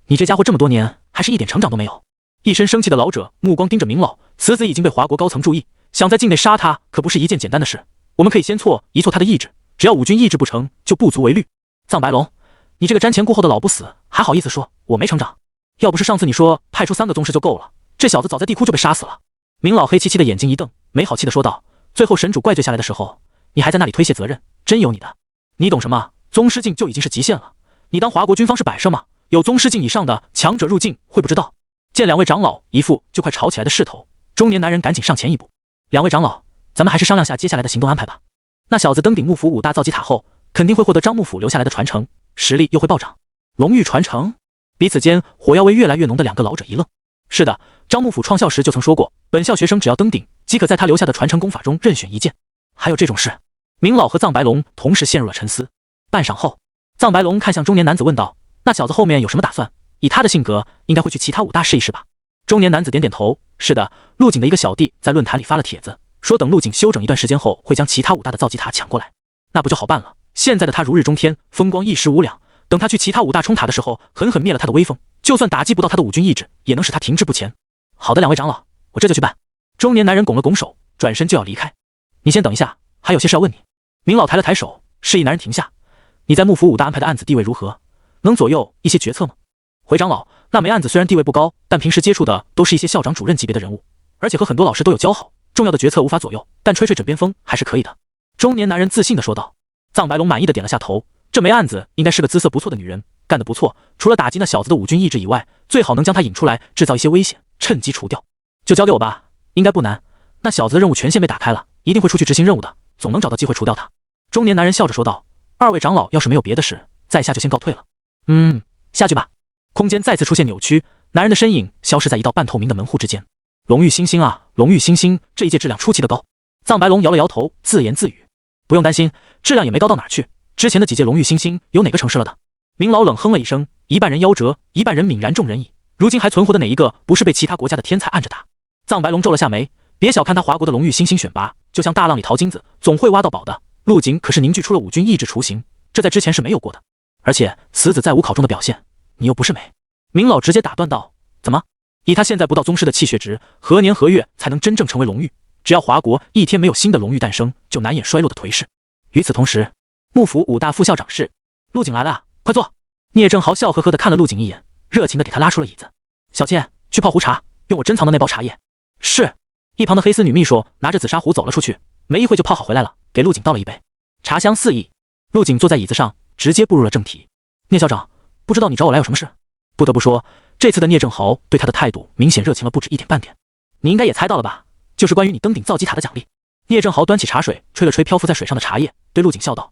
你这家伙这么多年还是一点成长都没有。一身生气的老者目光盯着明老，此子已经被华国高层注意，想在境内杀他可不是一件简单的事，我们可以先移错他的意志，只要五军意志不成就不足为虑。藏白龙，你这个瞻前顾后的老不死，还好意思说我没成长？要不是上次你说派出3个宗师就够了，这小子早在地窟就被杀死了。明老黑漆漆的眼睛一瞪，没好气的说道：最后神主怪罪下来的时候，你还在那里推卸责任，真有你的！你懂什么？宗师境就已经是极限了，你当华国军方是摆设吗？有宗师境以上的强者入境会不知道？见两位长老一副就快吵起来的势头，中年男人赶紧上前一步：两位长老，咱们还是商量下接下来的行动安排吧。那小子登顶幕府5大造极塔后，肯定会获得张幕府留下来的传承，实力又会暴涨。龙玉传承？彼此间火药味越来越浓的两个老者一愣。是的，张幕府创校时就曾说过，本校学生只要登顶，即可在他留下的传承功法中任选一件。还有这种事？明老和藏白龙同时陷入了沉思。半晌后，藏白龙看向中年男子问道：那小子后面有什么打算？以他的性格，应该会去其他5大试一试吧。中年男子点点头，是的，陆景的一个小弟在论坛里发了帖子，说等陆景休整一段时间后，会将其他5大的造极塔抢过来，那不就好办了？现在的他如日中天，风光一时无两，等他去其他5大冲塔的时候，狠狠灭了他的威风，就算打击不到他的五军意志，也能使他停滞不前。好的，两位长老，我这就去办。中年男人拱了拱手，转身就要离开。你先等一下，还有些事要问你。明老抬了抬手，示意男人停下。你在幕府5大安排的案子地位如何？能左右一些决策吗？回长老，那枚案子虽然地位不高，但平时接触的都是一些校长主任级别的人物，而且和很多老师都有交好，重要的决策无法左右，但吹吹枕边风还是可以的。中年男人自信地说道。藏白龙满意的点了下头，这枚案子应该是个姿色不错的女人，干得不错，除了打击那小子的五军意志以外，最好能将他引出来，制造一些危险，趁机除掉。就交给我吧，应该不难。那小子的任务权限被打开了，一定会出去执行任务的，总能找到机会除掉他。中年男人笑着说道。二位长老要是没有别的事，在下就先告退了。下去吧。空间再次出现扭曲，男人的身影消失在一道半透明的门户之间。龙玉星星啊，龙玉星星，这一届质量出奇的高。藏白龙摇了摇头，自言自语：不用担心，质量也没高到哪儿去。之前的几届龙玉星星有哪个成事了的？明老冷哼了一声，一半人夭折，一半人泯然众人矣。如今还存活的哪一个不是被其他国家的天才按着打？藏白龙皱了下眉，别小看他华国的龙玉星星选拔，就像大浪里淘金子，总会挖到宝的。陆景可是凝聚出了五军意志雏形，这在之前是没有过的。而且此子在武考中的表现，你又不是美。明老直接打断道：怎么？以他现在不到宗师的气血值，何年何月才能真正成为龙玉？只要华国一天没有新的龙玉诞生，就难掩衰落的颓势。与此同时，幕府5大副校长室，陆景来了啊，快坐。聂正豪笑呵呵地看了陆景一眼，热情地给他拉出了椅子。小倩，去泡壶茶，用我珍藏的那包茶叶。是。一旁的黑丝女秘书拿着紫砂壶走了出去，没一会就泡好回来了，给陆景倒了一杯，茶香四溢。陆景坐在椅子上，直接步入了正题。聂校长，不知道你找我来有什么事？不得不说，这次的聂正豪对他的态度明显热情了不止一点半点。你应该也猜到了吧，就是关于你登顶造极塔的奖励。聂正豪端起茶水，吹了吹漂浮在水上的茶叶，对陆景笑道：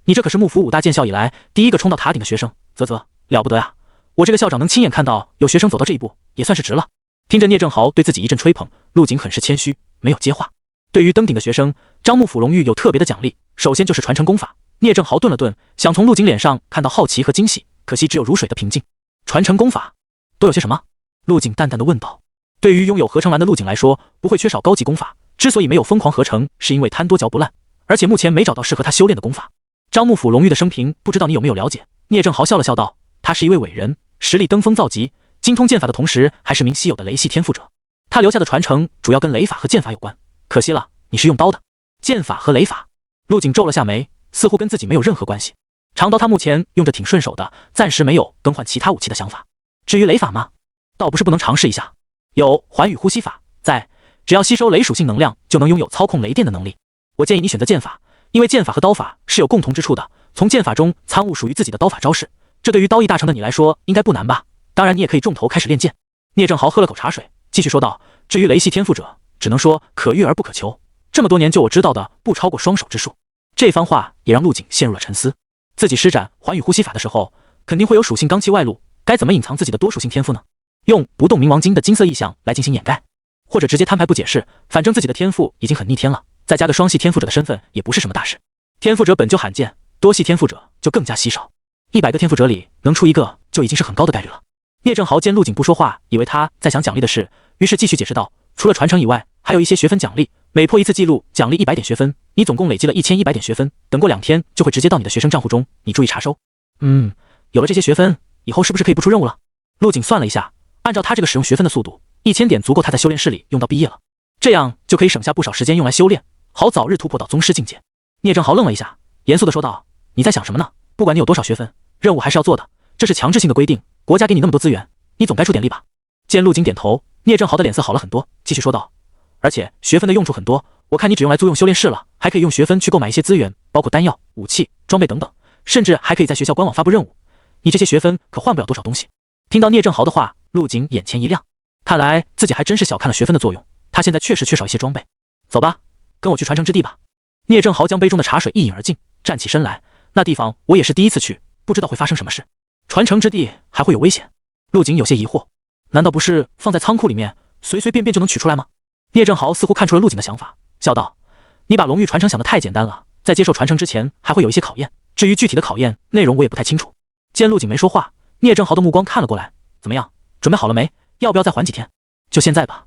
你这可是幕府5大建校以来第一个冲到塔顶的学生，啧啧，了不得呀！我这个校长能亲眼看到有学生走到这一步，也算是值了。听着聂正豪对自己一阵吹捧，陆景很是谦虚，没有接话。对于登顶的学生，张幕府荣誉有特别的奖励，首先就是传承功法。聂正豪顿了顿，想从陆景脸上看到好奇和惊喜，可惜只有如水的平静。传承功法都有些什么？陆景淡淡的问道。对于拥有合成蓝的陆景来说，不会缺少高级功法，之所以没有疯狂合成，是因为贪多嚼不烂，而且目前没找到适合他修炼的功法。张幕府荣誉的生平，不知道你有没有了解？聂正豪笑了笑道，他是一位伟人，实力登峰造极，精通剑法的同时，还是名稀有的雷系天赋者。他留下的传承主要跟雷法和剑法有关，可惜了，你是用刀的。剑法和雷法，陆景皱了下眉，似乎跟自己没有任何关系。长刀他目前用着挺顺手的，暂时没有更换其他武器的想法。至于雷法吗？倒不是不能尝试一下，有环宇呼吸法在，只要吸收雷属性能量，就能拥有操控雷电的能力。我建议你选择剑法，因为剑法和刀法是有共同之处的，从剑法中参悟属于自己的刀法招式，这对于刀艺大成的你来说应该不难吧？当然你也可以重头开始练剑。聂正豪喝了口茶水，继续说道，至于雷系天赋者，只能说可遇而不可求，这么多年就我知道的不超过双手之数。这番话也让陆景陷入了沉思，自己施展环宇呼吸法的时候，肯定会有属性罡气外露，该怎么隐藏自己的多属性天赋呢？用不动冥王晶的金色意象来进行掩盖，或者直接摊牌不解释，反正自己的天赋已经很逆天了，再加个双系天赋者的身份也不是什么大事。天赋者本就罕见，多系天赋者就更加稀少，100个天赋者里能出1个就已经是很高的概率了。聂正豪见陆景不说话，以为他在想奖励的事，于是继续解释道，除了传承以外，还有一些学分奖励，每破一次记录奖励100点学分，你总共累积了1100点学分，等过2天就会直接到你的学生账户中，你注意查收。有了这些学分，以后是不是可以不出任务了？陆景算了一下，按照他这个使用学分的速度，1000点足够他在修炼室里用到毕业了，这样就可以省下不少时间用来修炼，好早日突破到宗师境界。聂正豪愣了一下，严肃地说道，你在想什么呢？不管你有多少学分，任务还是要做的，这是强制性的规定，国家给你那么多资源，你总该出点力吧。见陆景点头，聂正豪的脸色好了很多，继续说道，而且学分的用处很多，我看你只用来租用修炼室了，还可以用学分去购买一些资源，包括丹药、武器、装备等等，甚至还可以在学校官网发布任务，你这些学分可换不了多少东西。听到聂正豪的话，陆景眼前一亮，看来自己还真是小看了学分的作用，他现在确实缺少一些装备。走吧，跟我去传承之地吧。聂正豪将杯中的茶水一饮而尽，站起身来，那地方我也是第一次去，不知道会发生什么事。传承之地还会有危险？陆景有些疑惑，难道不是放在仓库里面随随便便就能取出来吗？聂正豪似乎看出了陆景的想法，笑道，你把龙域传承想得太简单了，在接受传承之前还会有一些考验，至于具体的考验内容我也不太清楚。见陆景没说话，聂正豪的目光看了过来，怎么样，准备好了没？要不要再缓几天？就现在吧。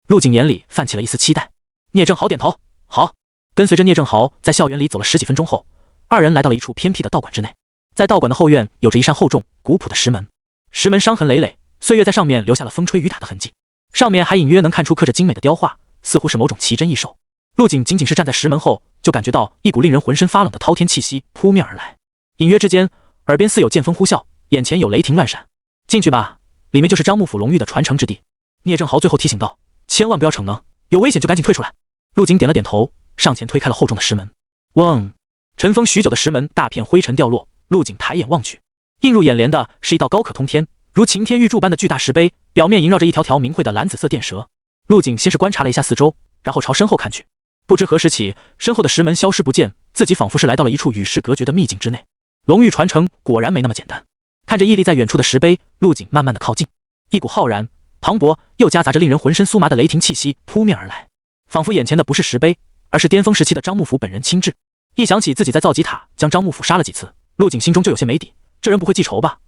陆景眼里泛起了一丝期待。聂正豪点头，好。跟随着聂正豪在校园里走了10几分钟后，二人来到了一处偏僻的道馆之内。在道馆的后院有着一扇厚重古朴的石门，石门伤痕累累，岁月在上面留下了风吹雨打的痕迹，上面还隐约能看出刻着精美的雕画，似乎是某种奇珍异兽。陆景仅仅是站在石门后，就感觉到一股令人浑身发冷的滔天气息扑面而来，隐约之间耳边似有剑风呼啸，眼前有雷霆乱闪。进去吧，里面就是张幕府荣誉的传承之地。聂正豪最后提醒道，千万不要逞能，有危险就赶紧退出来。陆景点了点头，上前推开了厚重的石门。嗡，尘封许久的石门大片灰尘掉落，陆景抬眼望去，映入眼帘的是一道高可通天，如擎天玉柱般的巨大石碑，表面萦绕着一条条明慧的蓝紫色电蛇。陆景先是观察了一下四周，然后朝身后看去，不知何时起，身后的石门消失不见，自己仿佛是来到了一处与世隔绝的秘境之内。龙域传承果然没那么简单。看着屹立在远处的石碑，陆景慢慢的靠近，一股浩然磅礴又夹杂着令人浑身酥麻的雷霆气息扑面而来，仿佛眼前的不是石碑，而是巅峰时期的张幕府本人亲至。一想起自己在造极塔将张幕府杀了几次，陆景心中就有些没底，这人不会记仇吧？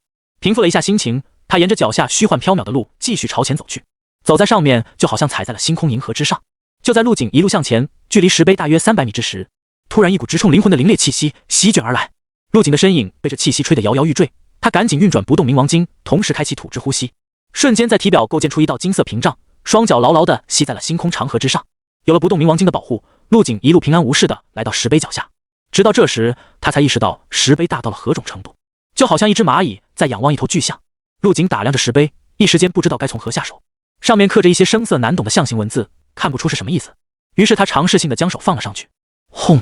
平复了一下心情，他沿着脚下虚幻缥缈的路继续朝前走去，走在上面就好像踩在了星空银河之上。就在陆景一路向前，距离石碑大约300米之时，突然一股直冲灵魂的凌冽气息席卷而来，陆景的身影被这气息吹得摇摇欲坠，他赶紧运转不动冥王经，同时开启吐之呼吸，瞬间在体表构建出一道金色屏障，双脚牢牢地吸在了星空长河之上。有了不动冥王经的保护，陆景一路平安无事地来到石碑脚下。直到这时，他才意识到石碑大到了何种程度，就好像一只蚂蚁在仰望一头巨象。陆景打量着石碑，一时间不知道该从何下手，上面刻着一些生涩难懂的象形文字，看不出是什么意思。于是他尝试性地将手放了上去，轰！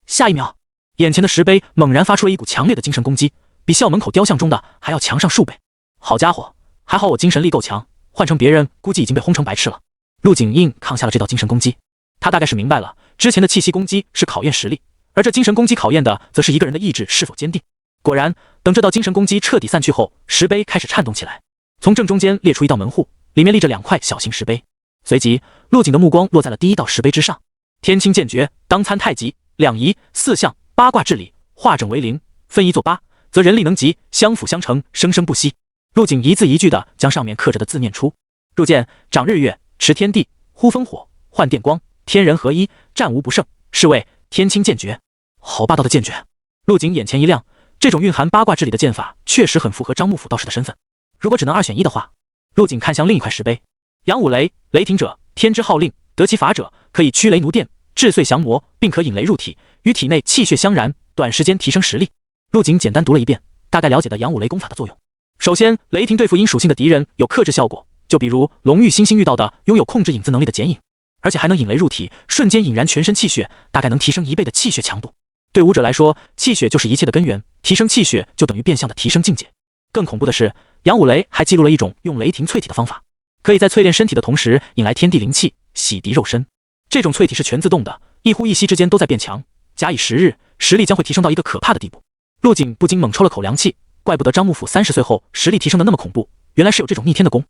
下一秒，眼前的石碑猛然发出了一股强烈的精神攻击，比校门口雕像中的还要强上数倍。好家伙，还好我精神力够强，换成别人估计已经被轰成白痴了。陆景硬抗下了这道精神攻击，他大概是明白了，之前的气息攻击是考验实力，而这精神攻击考验的则是一个人的意志是否坚定。果然，等这道精神攻击彻底散去后，石碑开始颤动起来，从正中间裂出一道门户，里面立着2块小型石碑。随即，陆景的目光落在了第一道石碑之上：天清剑诀，当参太极，两仪四象八卦治理，化整为零，分一作八，则人力能及，相辅相成，生生不息。陆景一字一句地将上面刻着的字念出：入剑，掌日月，持天地，呼风火，唤电光，天人合一，战无不胜，是谓天清剑诀。好霸道的剑诀！陆景眼前一亮，这种蕴含八卦治理的剑法确实很符合张幕府道士的身份。如果只能2选1的话，陆景看向另一块石碑：杨武雷，雷霆者，天之号令，得其法者，可以驱雷奴电，治碎降魔，并可引雷入体，与体内气血相燃，短时间提升实力。陆景简单读了一遍，大概了解了杨武雷功法的作用。首先，雷霆对付阴属性的敌人有克制效果，就比如龙玉星星遇到的拥有控制影子能力的剪影，而且还能引雷入体，瞬间引燃全身气血，大概能提升1倍的气血强度。对武者来说，气血就是一切的根源，提升气血就等于变相的提升境界。更恐怖的是，杨武雷还记录了一种用雷霆淬体的方法，可以在淬炼身体的同时引来天地灵气，洗涤肉身。这种淬体是全自动的，一呼一吸之间都在变强，假以时日，实力将会提升到一个可怕的地步。陆景不禁猛抽了口凉气，怪不得张幕府30岁后实力提升的那么恐怖，原来是有这种逆天的功。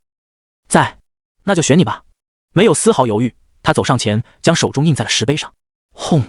那就选你吧。没有丝毫犹豫，他走上前，将手中印在了石碑上。轰！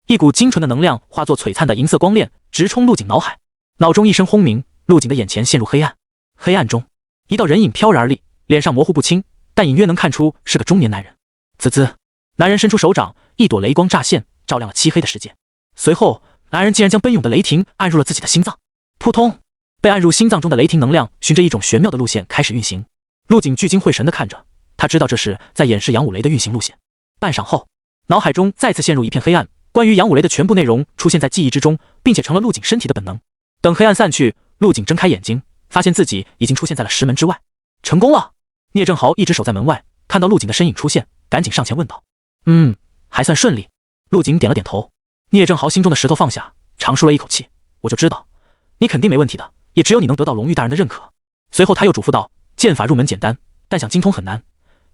一股精纯的能量化作璀璨的银色光链，直冲陆景脑海。脑中一声轰鸣，陆景的眼前陷入黑暗。黑暗中，一道人影飘然而立，脸上模糊不清，但隐约能看出是个中年男人。滋滋，男人伸出手掌，一朵雷光乍现，照亮了漆黑的世界。随后，男人竟然将奔涌的雷霆按入了自己的心脏。扑通！被按入心脏中的雷霆能量循着一种玄妙的路线开始运行。陆景聚精会神地看着，他知道这是在演示杨武雷的运行路线。半晌后，脑海中再次陷入一片黑暗，关于杨武雷的全部内容出现在记忆之中，并且成了陆景身体的本能。等黑暗散去，陆景睁开眼睛，发现自己已经出现在了石门之外。成功了！聂正豪一直守在门外，看到陆景的身影出现，赶紧上前问道：还算顺利。陆景点了点头。聂正豪心中的石头放下，长舒了一口气：我就知道你肯定没问题的，也只有你能得到龙玉大人的认可。随后他又嘱咐道：剑法入门简单，但想精通很难，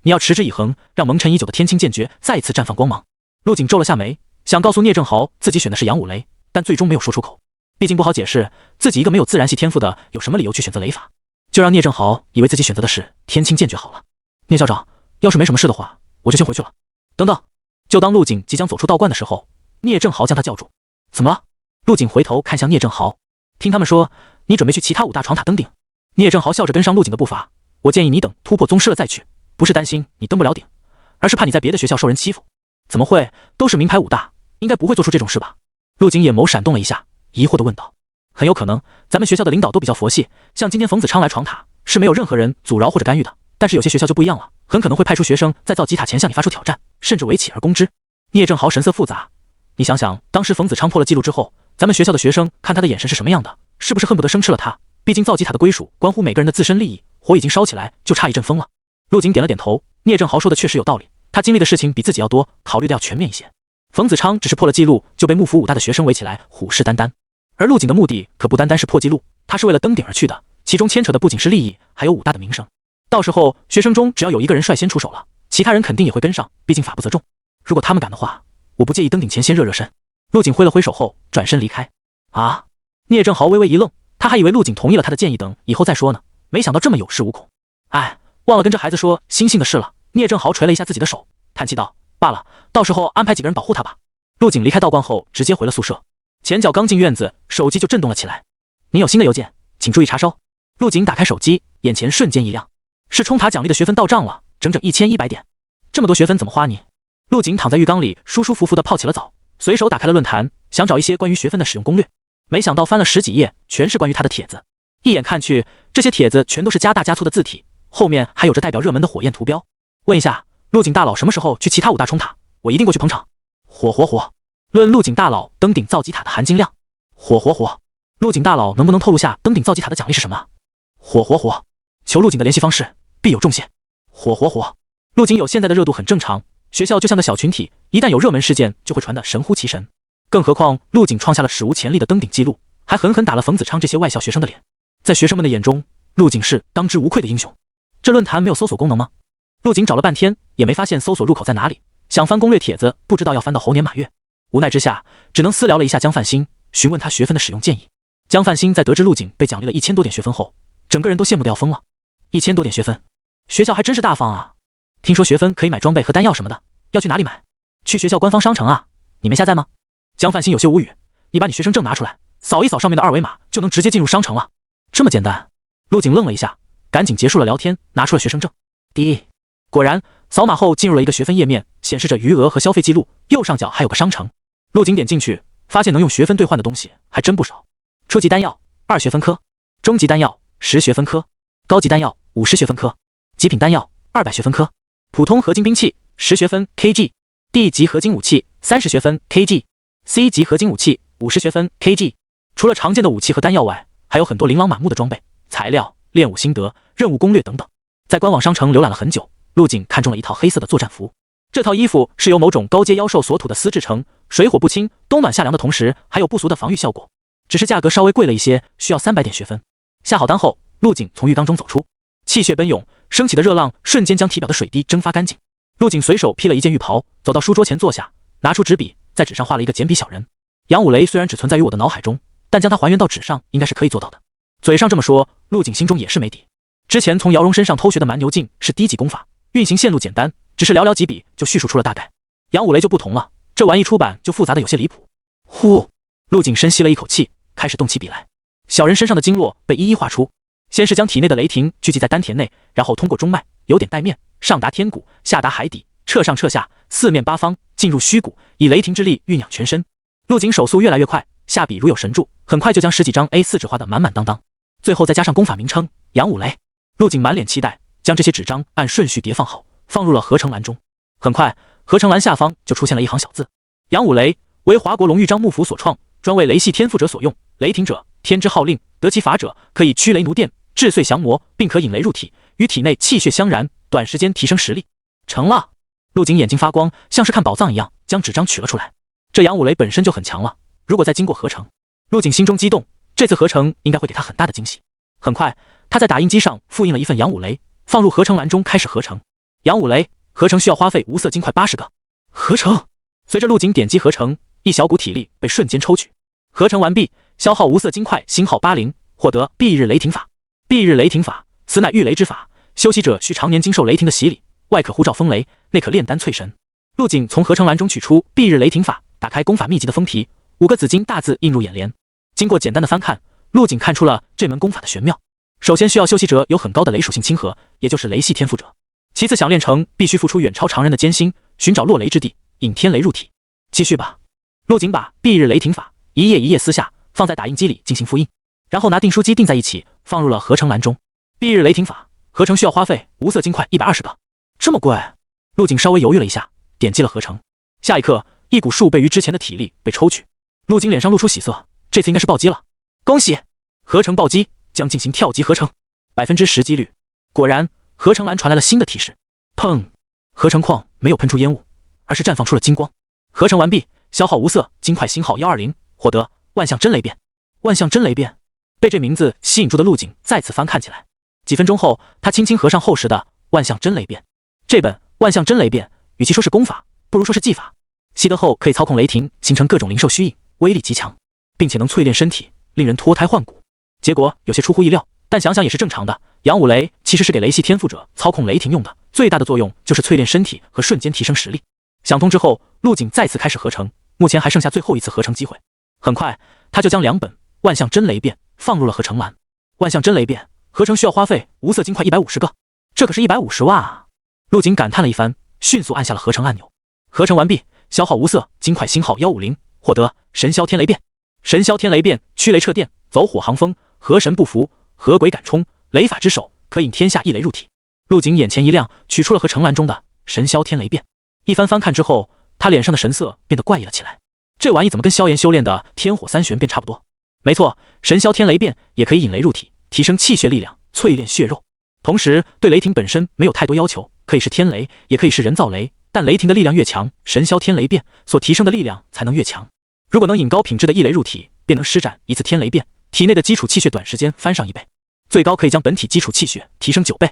你要持之以恒，让蒙尘已久的天清剑诀再一次绽放光芒。陆景皱了下眉，想告诉聂正豪自己选的是杨武雷，但最终没有说出口，毕竟不好解释自己一个没有自然系天赋的有什么理由去选择雷法，就让聂正豪以为自己选择的是天清剑诀好了。聂校长，要是没什么事的话，我就先回去了。等等！就当陆景即将走出道观的时候，聂正豪将他叫住。怎么了？陆景回头看向聂正豪，听他们说你准备去其他5大闯塔登顶。聂正豪笑着跟上陆景的步伐，我建议你等突破宗师了再去，不是担心你登不了顶，而是怕你在别的学校受人欺负。怎么会，都是名牌5大，应该不会做出这种事吧？陆景眼眸闪动了一下，疑惑地问道。很有可能，咱们学校的领导都比较佛系，像今天冯子昌来闯塔是没有任何人阻挠或者干预的，但是有些学校就不一样了，很可能会派出学生在造极塔前向你发出挑战，甚至围起而攻之。聂正豪神色复杂，你想想，当时冯子昌破了记录之后，咱们学校的学生看他的眼神是什么样的，是不是恨不得生吃了他？毕竟造极塔的归属关乎每个人的自身利益，火已经烧起来，就差一阵风了。陆景点了点头，聂正豪说的确实有道理，他经历的事情比自己要多，考虑的要全面一些。冯子昌只是破了记录，就被幕府5大的学生围起来，虎视眈眈。而陆景的目的可不单单是破纪录，他是为了登顶而去的，其中牵扯的不仅是利益，还有5大的名声。到时候学生中只要有一个人率先出手了，其他人肯定也会跟上，毕竟法不责众。如果他们敢的话，我不介意登顶前先热热身。陆景挥了挥手后转身离开。啊！聂正豪微微一愣，他还以为陆景同意了他的建议，等以后再说呢，没想到这么有恃无恐。哎，忘了跟这孩子说星星的事了。聂正豪捶了一下自己的手，叹气道：罢了，到时候安排几个人保护他吧。陆景离开道观后直接回了宿舍，前脚刚进院子，手机就震动了起来。您有新的邮件，请注意查收。陆景打开手机，眼前瞬间一亮，是冲塔奖励的学分到账了，整整1100点。这么多学分怎么花你？陆景躺在浴缸里舒舒服服地泡起了澡，随手打开了论坛，想找一些关于学分的使用攻略，没想到翻了10几页，全是关于他的帖子。一眼看去，这些帖子全都是加大加粗的字体，后面还有着代表热门的火焰图标。问一下陆景大佬什么时候去其他5大冲塔，我一定过去捧场。火火火！论陆景大佬登顶造极塔的含金量。火火火！陆景大佬能不能透露下登顶造极塔的奖励是什么？火火火！求陆景的联系方式，必有重谢。火火火！陆景有现在的热度很正常，学校就像个小群体，一旦有热门事件就会传得神乎其神。更何况陆景创下了史无前例的登顶记录，还狠狠打了冯子昌这些外校学生的脸，在学生们的眼中，陆景是当之无愧的英雄。这论坛没有搜索功能吗？陆景找了半天也没发现搜索入口在哪里，想翻攻略帖子，不知道要翻到猴年马月。无奈之下，只能私聊了一下江范兴，询问他学分的使用建议。江范兴在得知陆景被奖励了1000多点学分后，整个人都羡慕的要疯了。1000多点学分，学校还真是大方啊！听说学分可以买装备和丹药什么的，要去哪里买？去学校官方商城啊！你们下载吗？江范兴有些无语，你把你学生证拿出来，扫一扫上面的二维码，就能直接进入商城了。这么简单？陆景愣了一下，赶紧结束了聊天，拿出了学生证。果然，扫码后进入了一个学分页面，显示着余额和消费记录，右上角还有个商城。陆景点进去，发现能用学分兑换的东西还真不少。初级丹药2学分科，中级丹药10学分科，高级丹药50学分科，极品丹药200学分科，普通合金兵器10学分 kg，D 级合金武器30学分 kg，C 级合金武器50学分 kg。除了常见的武器和丹药外，还有很多琳琅满目的装备、材料、练武心得、任务攻略等等。在官网商城浏览了很久，陆景看中了一套黑色的作战服。这套衣服是由某种高阶妖兽所吐的丝制成，水火不侵，冬暖夏凉的同时还有不俗的防御效果。只是价格稍微贵了一些，需要300点学分。下好单后，陆景从浴缸中走出，气血奔涌，升起的热浪瞬间将体表的水滴蒸发干净。陆景随手披了一件浴袍，走到书桌前坐下，拿出纸笔，在纸上画了一个简笔小人。杨武雷虽然只存在于我的脑海中，但将它还原到纸上应该是可以做到的。嘴上这么说，陆景心中也是没底。之前从姚荣身上偷学的蛮牛劲是低级功法，运行线路简单，只是寥寥几笔就叙述出了大概。杨武雷就不同了，这玩意出版就复杂的有些离谱。呼，陆景深吸了一口气，开始动起笔来。小人身上的经络被一一画出，先是将体内的雷霆聚集在丹田内，然后通过中脉由点带面，上达天谷，下达海底，彻上彻下，四面八方进入虚谷，以雷霆之力酝酿全身。陆景手速越来越快，下笔如有神助，很快就将10几张 A4 纸画得满满当当。最后再加上功法名称杨武雷，陆景满脸期待，将这些纸张按顺序叠放好，放入了合成栏中。很快，合成栏下方就出现了一行小字：杨武雷为华国龙玉章幕府所创，专为雷系天赋者所用。雷霆者，天之号令，得其法者，可以驱雷奴电，制碎降魔，并可引雷入体，与体内气血相燃，短时间提升实力。成了！陆景眼睛发光，像是看宝藏一样，将纸张取了出来。这杨武雷本身就很强了，如果再经过合成，陆景心中激动，这次合成应该会给他很大的惊喜。很快，他在打印机上复印了一份杨武雷，放入合成栏中开始合成。杨武雷合成需要花费无色金块80个。合成，随着陆景点击合成，一小股体力被瞬间抽取。合成完毕，消耗无色金块星号80，获得蔽日雷霆法。蔽日雷霆法，此乃御雷之法，修习者需常年经受雷霆的洗礼，外可护照风雷，内可炼丹淬神。陆景从合成栏中取出蔽日雷霆法，打开功法秘籍的封皮，5个紫金大字映入眼帘。经过简单的翻看，陆景看出了这门功法的玄妙。首先需要修习者有很高的雷属性亲和，也就是雷系天赋者。其次想练成，必须付出远超常人的艰辛，寻找落雷之地，引天雷入体。继续吧。陆景把蔽日雷霆法一页一页撕下，放在打印机里进行复印，然后拿订书机订在一起，放入了合成栏中。蔽日雷霆法合成需要花费无色金块120个，这么贵？陆景稍微犹豫了一下，点击了合成。下一刻，一股数倍于之前的体力被抽取，陆景脸上露出喜色，这次应该是暴击了。恭喜，合成暴击，将进行跳级合成，10%几率。果然，合成栏传来了新的提示。砰！合成矿没有喷出烟雾，而是绽放出了金光。合成完毕，消耗无色金块星号120，获得万象真雷变。万象真雷变，被这名字吸引住的陆景再次翻看起来。几分钟后，他轻轻合上厚实的万象真雷变。这本万象真雷变，与其说是功法，不如说是技法。习得后可以操控雷霆，形成各种灵兽虚影，威力极强，并且能淬炼身体，令人脱胎换骨。结果有些出乎意料，但想想也是正常的。杨武雷其实是给雷系天赋者操控雷霆用的，最大的作用就是淬炼身体和瞬间提升实力。想通之后，陆景再次开始合成，目前还剩下最后一次合成机会。很快，他就将2本万象真雷变放入了合成栏。万象真雷变合成需要花费无色金块150个，这可是150万啊！陆景感叹了一番，迅速按下了合成按钮。合成完毕，消耗无色金块星号150，获得神霄天雷变。神霄天雷变，驱雷掣电，走火行风，河神不服，河鬼敢冲，雷法之首，可引天下一雷入体。陆景眼前一亮，取出了合成栏中的神霄天雷变。一番翻看之后，他脸上的神色变得怪异了起来。这玩意怎么跟萧炎修炼的天火三玄变差不多？没错，神霄天雷变也可以引雷入体，提升气血力量，淬炼血肉。同时，对雷霆本身没有太多要求，可以是天雷，也可以是人造雷。但雷霆的力量越强，神霄天雷变所提升的力量才能越强。如果能引高品质的一雷入体，便能施展一次天雷变，体内的基础气血短时间翻上1倍，最高可以将本体基础气血提升9倍。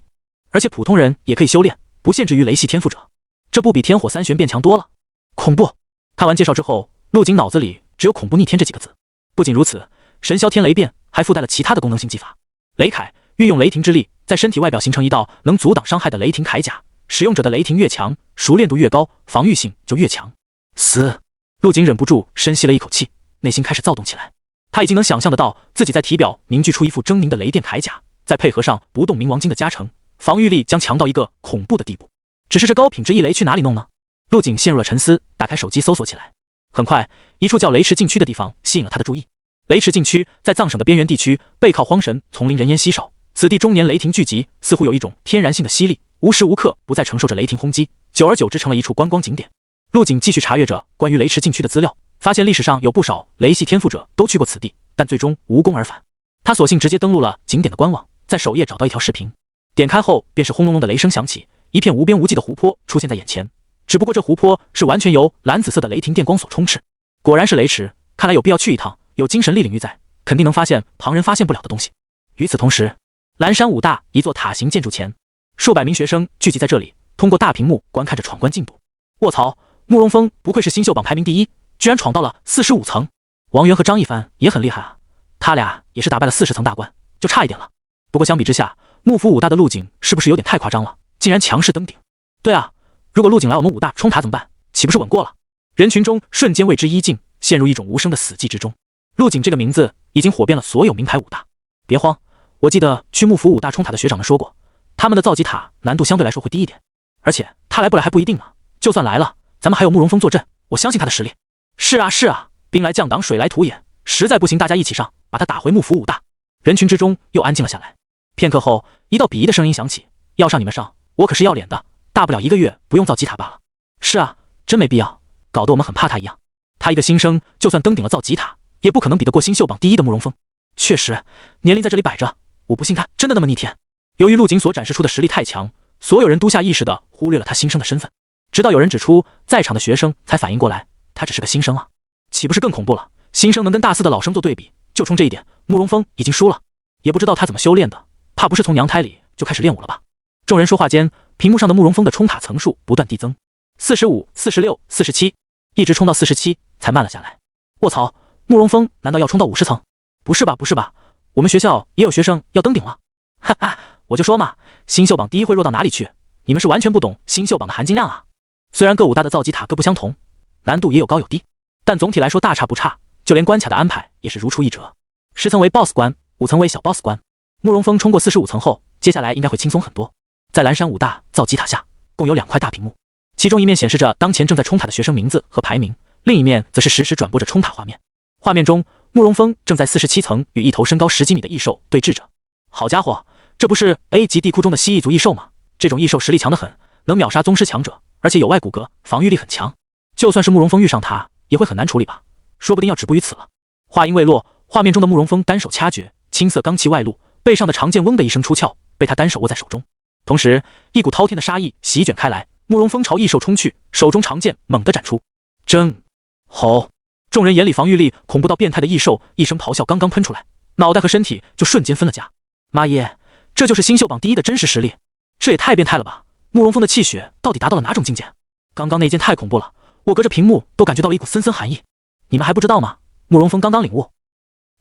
而且普通人也可以修炼，不限制于雷系天赋者。这不比天火三玄变强多了？恐怖！看完介绍之后，陆景脑子里只有恐怖逆天这几个字。不仅如此，神霄天雷变还附带了其他的功能性技法。雷铠运用雷霆之力，在身体外表形成一道能阻挡伤害的雷霆铠甲，使用者的雷霆越强，熟练度越高，防御性就越强。嘶！陆景忍不住深吸了一口气，内心开始躁动起来。他已经能想象得到自己在体表凝聚出一副狰狞的雷电铠甲，再配合上不动明王晶的加成，防御力将强到一个恐怖的地步。只是这高品质异雷去哪里弄呢？陆景陷入了沉思，打开手机搜索起来。很快，一处叫雷池禁区的地方吸引了他的注意。雷池禁区在藏省的边缘地区，背靠荒神，丛林人烟稀少，此地终年雷霆聚集，似乎有一种天然性的吸力，无时无刻不再承受着雷霆轰击，久而久之成了一处观光景点。陆景继续查阅着关于雷池禁区的资料，发现历史上有不少雷系天赋者都去过此地，但最终无功而返。他索性直接登录了景点的官网，在首页找到一条视频，点开后便是轰隆隆的雷声响起，一片无边无际的湖泊出现在眼前。只不过这湖泊是完全由蓝紫色的雷霆电光所充斥。果然是雷池，看来有必要去一趟，有精神力领域在，肯定能发现旁人发现不了的东西。与此同时，蓝山武大一座塔形建筑前，数百名学生聚集在这里，通过大屏幕观看着闯关进度。卧槽，慕容峰不愧是新秀榜排名第一，居然闯到了45层。王源和张一帆也很厉害啊，他俩也是打败了40层大关，就差一点了。不过相比之下，幕府武大的陆景是不是有点太夸张了，竟然强势登顶？对啊，如果陆景来我们武大冲塔怎么办？岂不是稳过了？人群中瞬间为之一静，陷入一种无声的死寂之中。陆景这个名字已经火遍了所有名牌武大。别慌，我记得去幕府武大冲塔的学长们说过，他们的造极塔难度相对来说会低一点，而且他来不来还不一定呢。就算来了，咱们还有慕容峰坐镇，我相信他的实力。是啊是啊，兵来将挡，水来土掩，实在不行大家一起上，把他打回幕府武大。人群之中又安静了下来。片刻后，一道鄙夷的声音响起：要上你们上，我可是要脸的，大不了1个月不用造极塔罢了。是啊，真没必要，搞得我们很怕他一样。他一个新生，就算登顶了造极塔，也不可能比得过新秀榜第一的慕容峰。确实，年龄在这里摆着，我不信他真的那么逆天。由于陆景所展示出的实力太强，所有人都下意识地忽略了他新生的身份，直到有人指出，在场的学生才反应过来，他只是个新生啊，岂不是更恐怖了？新生能跟大四的老生做对比，就冲这一点，慕容峰已经输了。也不知道他怎么修炼的，怕不是从娘胎里就开始练武了吧？众人说话间，屏幕上的慕容峰的冲塔层数不断递增，45、46、47，一直冲到47才慢了下来。卧槽，慕容峰难道要冲到50层？不是吧不是吧，我们学校也有学生要登顶了。哈哈，我就说嘛，新秀榜第一会弱到哪里去？你们是完全不懂新秀榜的含金量啊！虽然各武大的造极塔各不相同，难度也有高有低，但总体来说大差不差，就连关卡的安排也是如出一辙。10层为 BOSS 关，5层为小 BOSS 关。慕容峰冲过45层后，接下来应该会轻松很多。在蓝山武大造极塔下，共有2块大屏幕，其中一面显示着当前正在冲塔的学生名字和排名，另一面则是实时转播着冲塔画面。画面中，慕容峰正在47层与一头身高10几米的异兽对峙着。好家伙，这不是 A 级地库中的蜥蜴族异兽吗？这种异兽实力强得很，能秒杀宗师强者，而且有外骨骼，防御力很强。就算是慕容峰遇上他，也会很难处理吧？说不定要止步于此了。话音未落，画面中的慕容峰单手掐诀，青色罡气外露，背上的长剑嗡的一声出鞘，被他单手握在手中。同时，一股滔天的杀意席卷开来，慕容峰朝异兽冲去，手中长剑猛地斩出。铮！吼！众人眼里防御力恐怖到变态的异兽一声咆哮刚刚喷出来，脑袋和身体就瞬间分了家。妈耶，这就是新秀榜第一的真实实力，这也太变态了吧！慕容峰的气血到底达到了哪种境界？刚刚那剑太恐怖了，我隔着屏幕都感觉到了一股森森寒意。你们还不知道吗？慕容峰刚刚领悟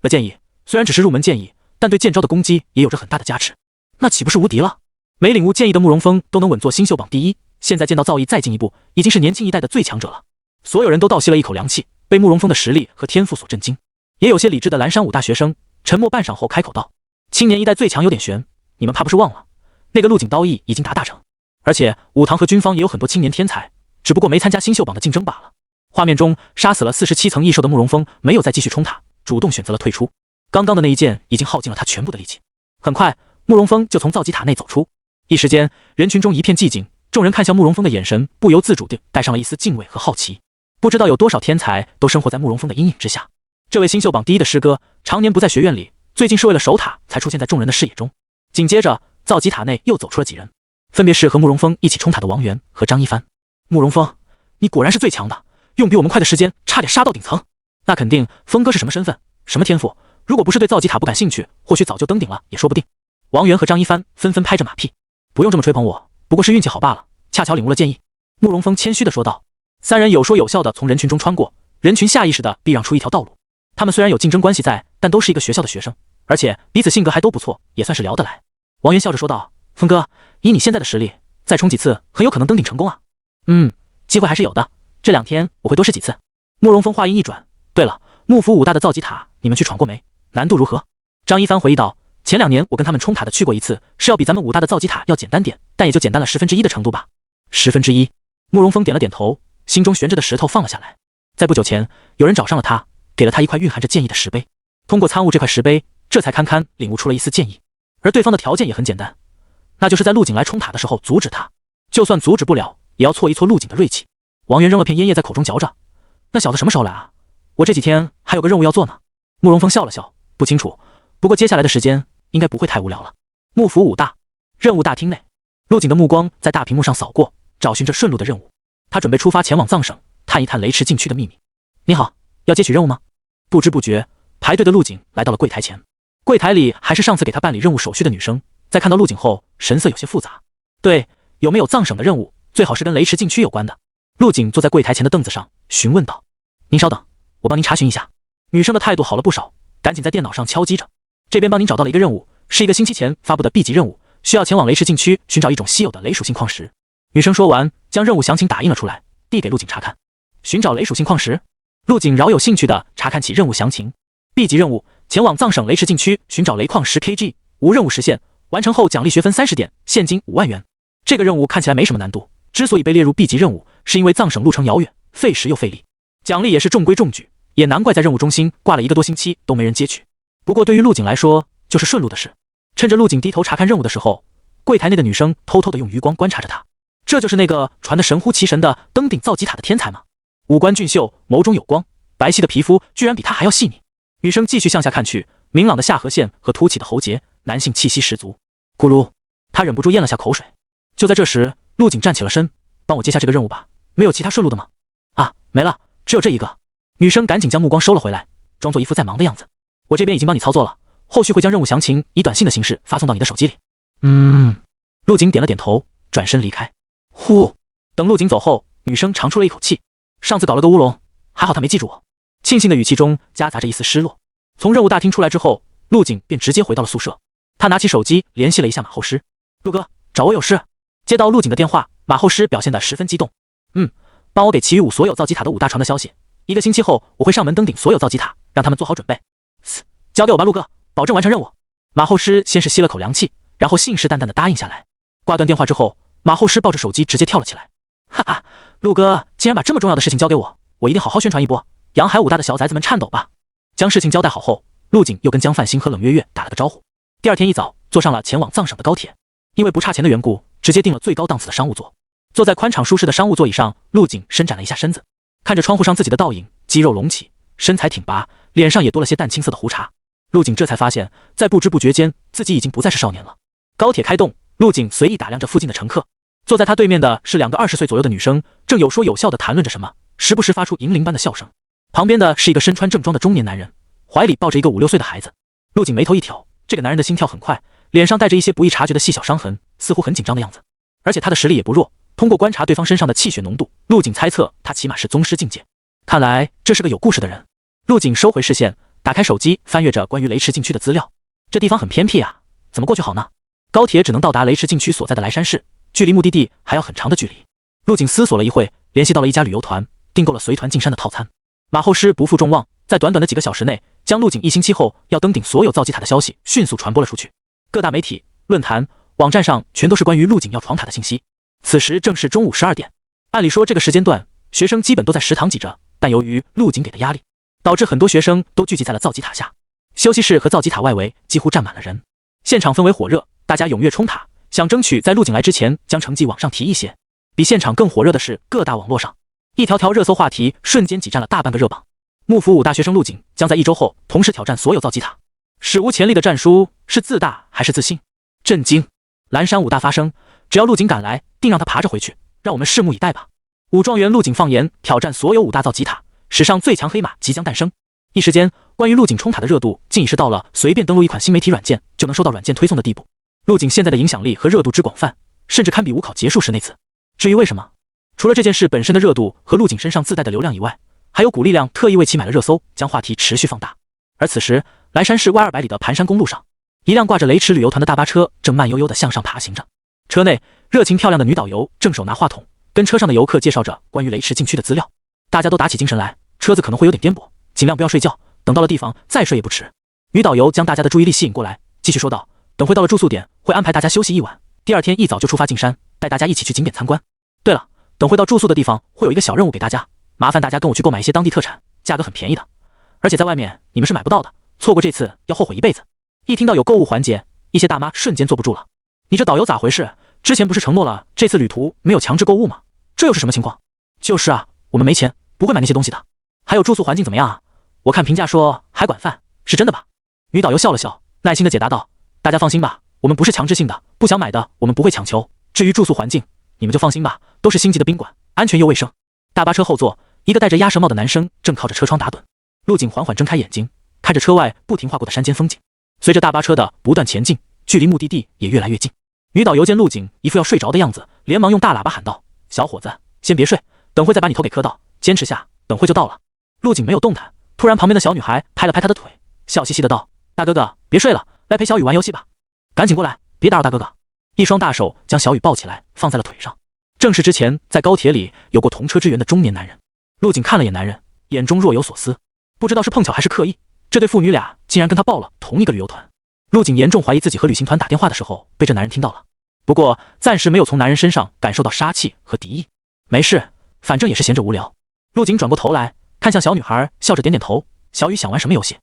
了剑意，虽然只是入门剑意，但对剑招的攻击也有着很大的加持，那岂不是无敌了？没领悟剑意的慕容峰都能稳坐新秀榜第一，现在见到造诣再进一步，已经是年轻一代的最强者了。所有人都倒吸了一口凉气，被慕容峰的实力和天赋所震惊。也有些理智的蓝山武大学生沉默半晌后开口道：青年一代最强有点悬，你们怕不是忘了，那个陆景刀意已经达大成，而且武堂和军方也有很多青年天才，只不过没参加新秀榜的竞争罢了。画面中杀死了47层异兽的慕容峰没有再继续冲塔，主动选择了退出。刚刚的那一剑已经耗尽了他全部的力气。很快，慕容峰就从造极塔内走出，一时间人群中一片寂静，众人看向慕容峰的眼神不由自主地带上了一丝敬畏和好奇。不知道有多少天才都生活在慕容峰的阴影之下。这位新秀榜第一的师哥常年不在学院里，最近是为了守塔才出现在众人的视野中。紧接着，造极塔内又走出了几人，分别是和慕容峰一起冲塔的王源和张一帆。慕容峰，你果然是最强的，用比我们快的时间差点杀到顶层。那肯定，峰哥是什么身份，什么天赋？如果不是对造极塔不感兴趣，或许早就登顶了也说不定。王源和张一帆纷纷拍着马屁，不用这么吹捧我，不过是运气好罢了，恰巧领悟了剑意。慕容峰谦虚地说道。三人有说有笑地从人群中穿过，人群下意识地避让出一条道路。他们虽然有竞争关系在，但都是一个学校的学生，而且彼此性格还都不错，也算是聊得来。王源笑着说道：“峰哥，以你现在的实力，再冲几次，很有可能登顶成功啊。”“机会还是有的，这2天我会多试几次。”慕容峰话音一转：“对了，幕府5大的造极塔，你们去闯过没？难度如何？”张一帆回忆道：“前2年我跟他们冲塔的去过一次，是要比咱们5大的造极塔要简单点，但也就简单了1/10的程度吧。1/10。”慕容峰点了点头，心中悬着的石头放了下来。在不久前，有人找上了他，给了他一块蕴含着剑意的石碑。通过参悟这块石碑，这才堪堪领悟出了一丝剑意。而对方的条件也很简单，那就是在陆景来冲塔的时候阻止他，就算阻止不了，也要挫一挫陆景的锐气。王源扔了片烟叶在口中嚼着，那小子什么时候来啊？我这几天还有个任务要做呢。慕容峰笑了笑，不清楚，不过接下来的时间应该不会太无聊了。幕府5大任务大厅内，陆景的目光在大屏幕上扫过，找寻着顺路的任务。他准备出发前往藏省，探一探雷池禁区的秘密。你好，要接取任务吗？不知不觉，排队的陆景来到了柜台前。柜台里还是上次给他办理任务手续的女生，在看到陆景后，神色有些复杂。对，有没有藏省的任务？最好是跟雷池禁区有关的。陆景坐在柜台前的凳子上，询问道：“您稍等，我帮您查询一下。”女生的态度好了不少，赶紧在电脑上敲击着：“这边帮您找到了一个任务，是一个星期前发布的 B 级任务，需要前往雷池禁区寻找一种稀有的雷属性矿石。”女生说完，将任务详情打印了出来，递给陆景查看。寻找雷属性矿石。陆景饶有兴趣地查看起任务详情。B 级任务：前往藏省雷池禁区寻找雷矿石 KG， 无任务实现，完成后奖励学分30点，现金5万元。这个任务看起来没什么难度，之所以被列入 B 级任务，是因为藏省路程遥远，费时又费力，奖励也是中规中矩，也难怪在任务中心挂了1个多星期都没人接取。不过对于陆景来说，就是顺路的事。趁着陆景低头查看任务的时候，柜台内的女生偷偷地用余光观察着他。这就是那个传得神乎其神的登顶造极塔的天才吗？五官俊秀，眸中有光，白皙的皮肤居然比他还要细腻。女生继续向下看去，明朗的下颌线和凸起的喉结，男性气息十足。咕噜，他忍不住咽了下口水。就在这时，陆景站起了身，帮我接下这个任务吧，没有其他顺路的吗？啊，没了，只有这一个。女生赶紧将目光收了回来，装作一副在忙的样子。我这边已经帮你操作了，后续会将任务详情以短信的形式发送到你的手机里。陆景点了点头，转身离开。呼，等陆景走后，女生长出了一口气。上次搞了个乌龙，还好他没记住我。庆幸的语气中夹杂着一丝失落。从任务大厅出来之后，陆景便直接回到了宿舍。他拿起手机联系了一下马后师。陆哥，找我有事。接到陆景的电话，马后师表现得十分激动。帮我给其余5所有造极塔的5大传的消息，1个星期后我会上门登顶所有造极塔，让他们做好准备。交给我吧，陆哥，保证完成任务。马后师先是吸了口凉气，然后信誓旦旦地答应下来。挂断电话之后，马后师抱着手机直接跳了起来。哈哈，陆哥既然把这么重要的事情交给我，我一定好好宣传一波，阳海5大的小崽子们颤抖吧。将事情交代好后，陆景又跟江泛星和冷月月打了个招呼。第2天一早，坐上了前往藏省的高铁。因为不差钱的缘故，直接订了最高档次的商务座。坐在宽敞舒适的商务座椅上，陆景伸展了一下身子，看着窗户上自己的倒影，肌肉隆起，身材挺拔，脸上也多了些淡青色的胡茬。陆景这才发现，在不知不觉间，自己已经不再是少年了。高铁开动，陆景随意打量着附近的乘客。坐在他对面的是2个20岁左右的女生，正有说有笑地谈论着什么，时不时发出银铃般的笑声。旁边的是一个身穿正装的中年男人，怀里抱着一个5、6岁的孩子。陆景眉头一挑，这个男人的心跳很快，脸上带着一些不易察觉的细小伤痕，似乎很紧张的样子。而且他的实力也不弱，通过观察对方身上的气血浓度，陆景猜测他起码是宗师境界。看来这是个有故事的人。陆景收回视线，打开手机，翻阅着关于雷池禁区的资料。这地方很偏僻啊，怎么过去好呢？高铁只能到达雷池禁区所在的莱山市，距离目的地还要很长的距离。陆景思索了一会，联系到了一家旅游团，订购了随团进山的套餐。马后师不负众望，在短短的几个小时内，将陆景1星期后要登顶所有造极塔的消息迅速传播了出去。各大媒体、论坛、网站上全都是关于陆景要闯塔的信息。此时正是中午12点，按理说这个时间段，学生基本都在食堂挤着，但由于陆景给的压力，导致很多学生都聚集在了造极塔下。休息室和造极塔外围几乎站满了人，现场氛围火热，大家踊跃冲塔，想争取在陆景来之前将成绩往上提一些。比现场更火热的是各大网络上，一条条热搜话题瞬间挤占了大半个热榜。幕府5大学生陆景将在1周后同时挑战所有造极塔，史无前例的战书，是自大还是自信？震惊！蓝山5大发声，只要陆景赶来，定让他爬着回去，让我们拭目以待吧。武状元陆景放言，挑战所有5大造极塔，史上最强黑马即将诞生。一时间，关于陆景冲塔的热度竟已是到了随便登录一款新媒体软件就能收到软件推送的地步。陆景现在的影响力和热度之广泛，甚至堪比5考结束时那次。至于为什么，除了这件事本身的热度和陆景身上自带的流量以外，还有古力量特意为其买了热搜，将话题持续放大。而此时，莱山市外200里的盘山公路上，一辆挂着雷池旅游团的大巴车正慢悠悠地向上爬行着。车内，热情漂亮的女导游正手拿话筒，跟车上的游客介绍着关于雷池禁区的资料。大家都打起精神来，车子可能会有点颠簸，尽量不要睡觉，等到了地方再睡也不迟。女导游将大家的注意力吸引过来，继续说道：“等会到了住宿点，会安排大家休息一晚，第二天一早就出发进山，带大家一起去景点参观。对了，等会到住宿的地方会有一个小任务给大家，麻烦大家跟我去购买一些当地特产，价格很便宜的，而且在外面你们是买不到的，错过这次要后悔一辈子。”一听到有购物环节，一些大妈瞬间坐不住了：“你这导游咋回事？之前不是承诺了这次旅途没有强制购物吗？这又是什么情况？”“就是啊，我们没钱，不会买那些东西的。还有住宿环境怎么样啊？我看评价说还管饭，是真的吧？”女导游笑了笑，耐心地解答道：“大家放心吧，我们不是强制性的，不想买的我们不会强求。至于住宿环境，你们就放心吧，都是星级的宾馆，安全又卫生。”大巴车后座，一个戴着鸭舌帽的男生正靠着车窗打盹。陆景缓缓睁开眼睛，看着车外不停划过的山间风景。随着大巴车的不断前进，距离目的地也越来越近。女导游见陆景一副要睡着的样子，连忙用大喇叭喊道：“小伙子，先别睡，等会再把你头给磕到，坚持下，等会就到了。”陆景没有动弹，突然旁边的小女孩拍了拍他的腿，笑嘻嘻的道：“大哥哥，别睡了，来陪小雨玩游戏吧。赶紧过来，别打扰大哥哥。”一双大手将小雨抱起来，放在了腿上。正是之前在高铁里有过同车之缘的中年男人。陆景看了眼男人，眼中若有所思，不知道是碰巧还是刻意，这对父女俩竟然跟他报了同一个旅游团。陆景严重怀疑自己和旅行团打电话的时候被这男人听到了，不过暂时没有从男人身上感受到杀气和敌意。没事，反正也是闲着无聊。陆景转过头来看向小女孩，笑着点点头。小雨想玩什么游戏？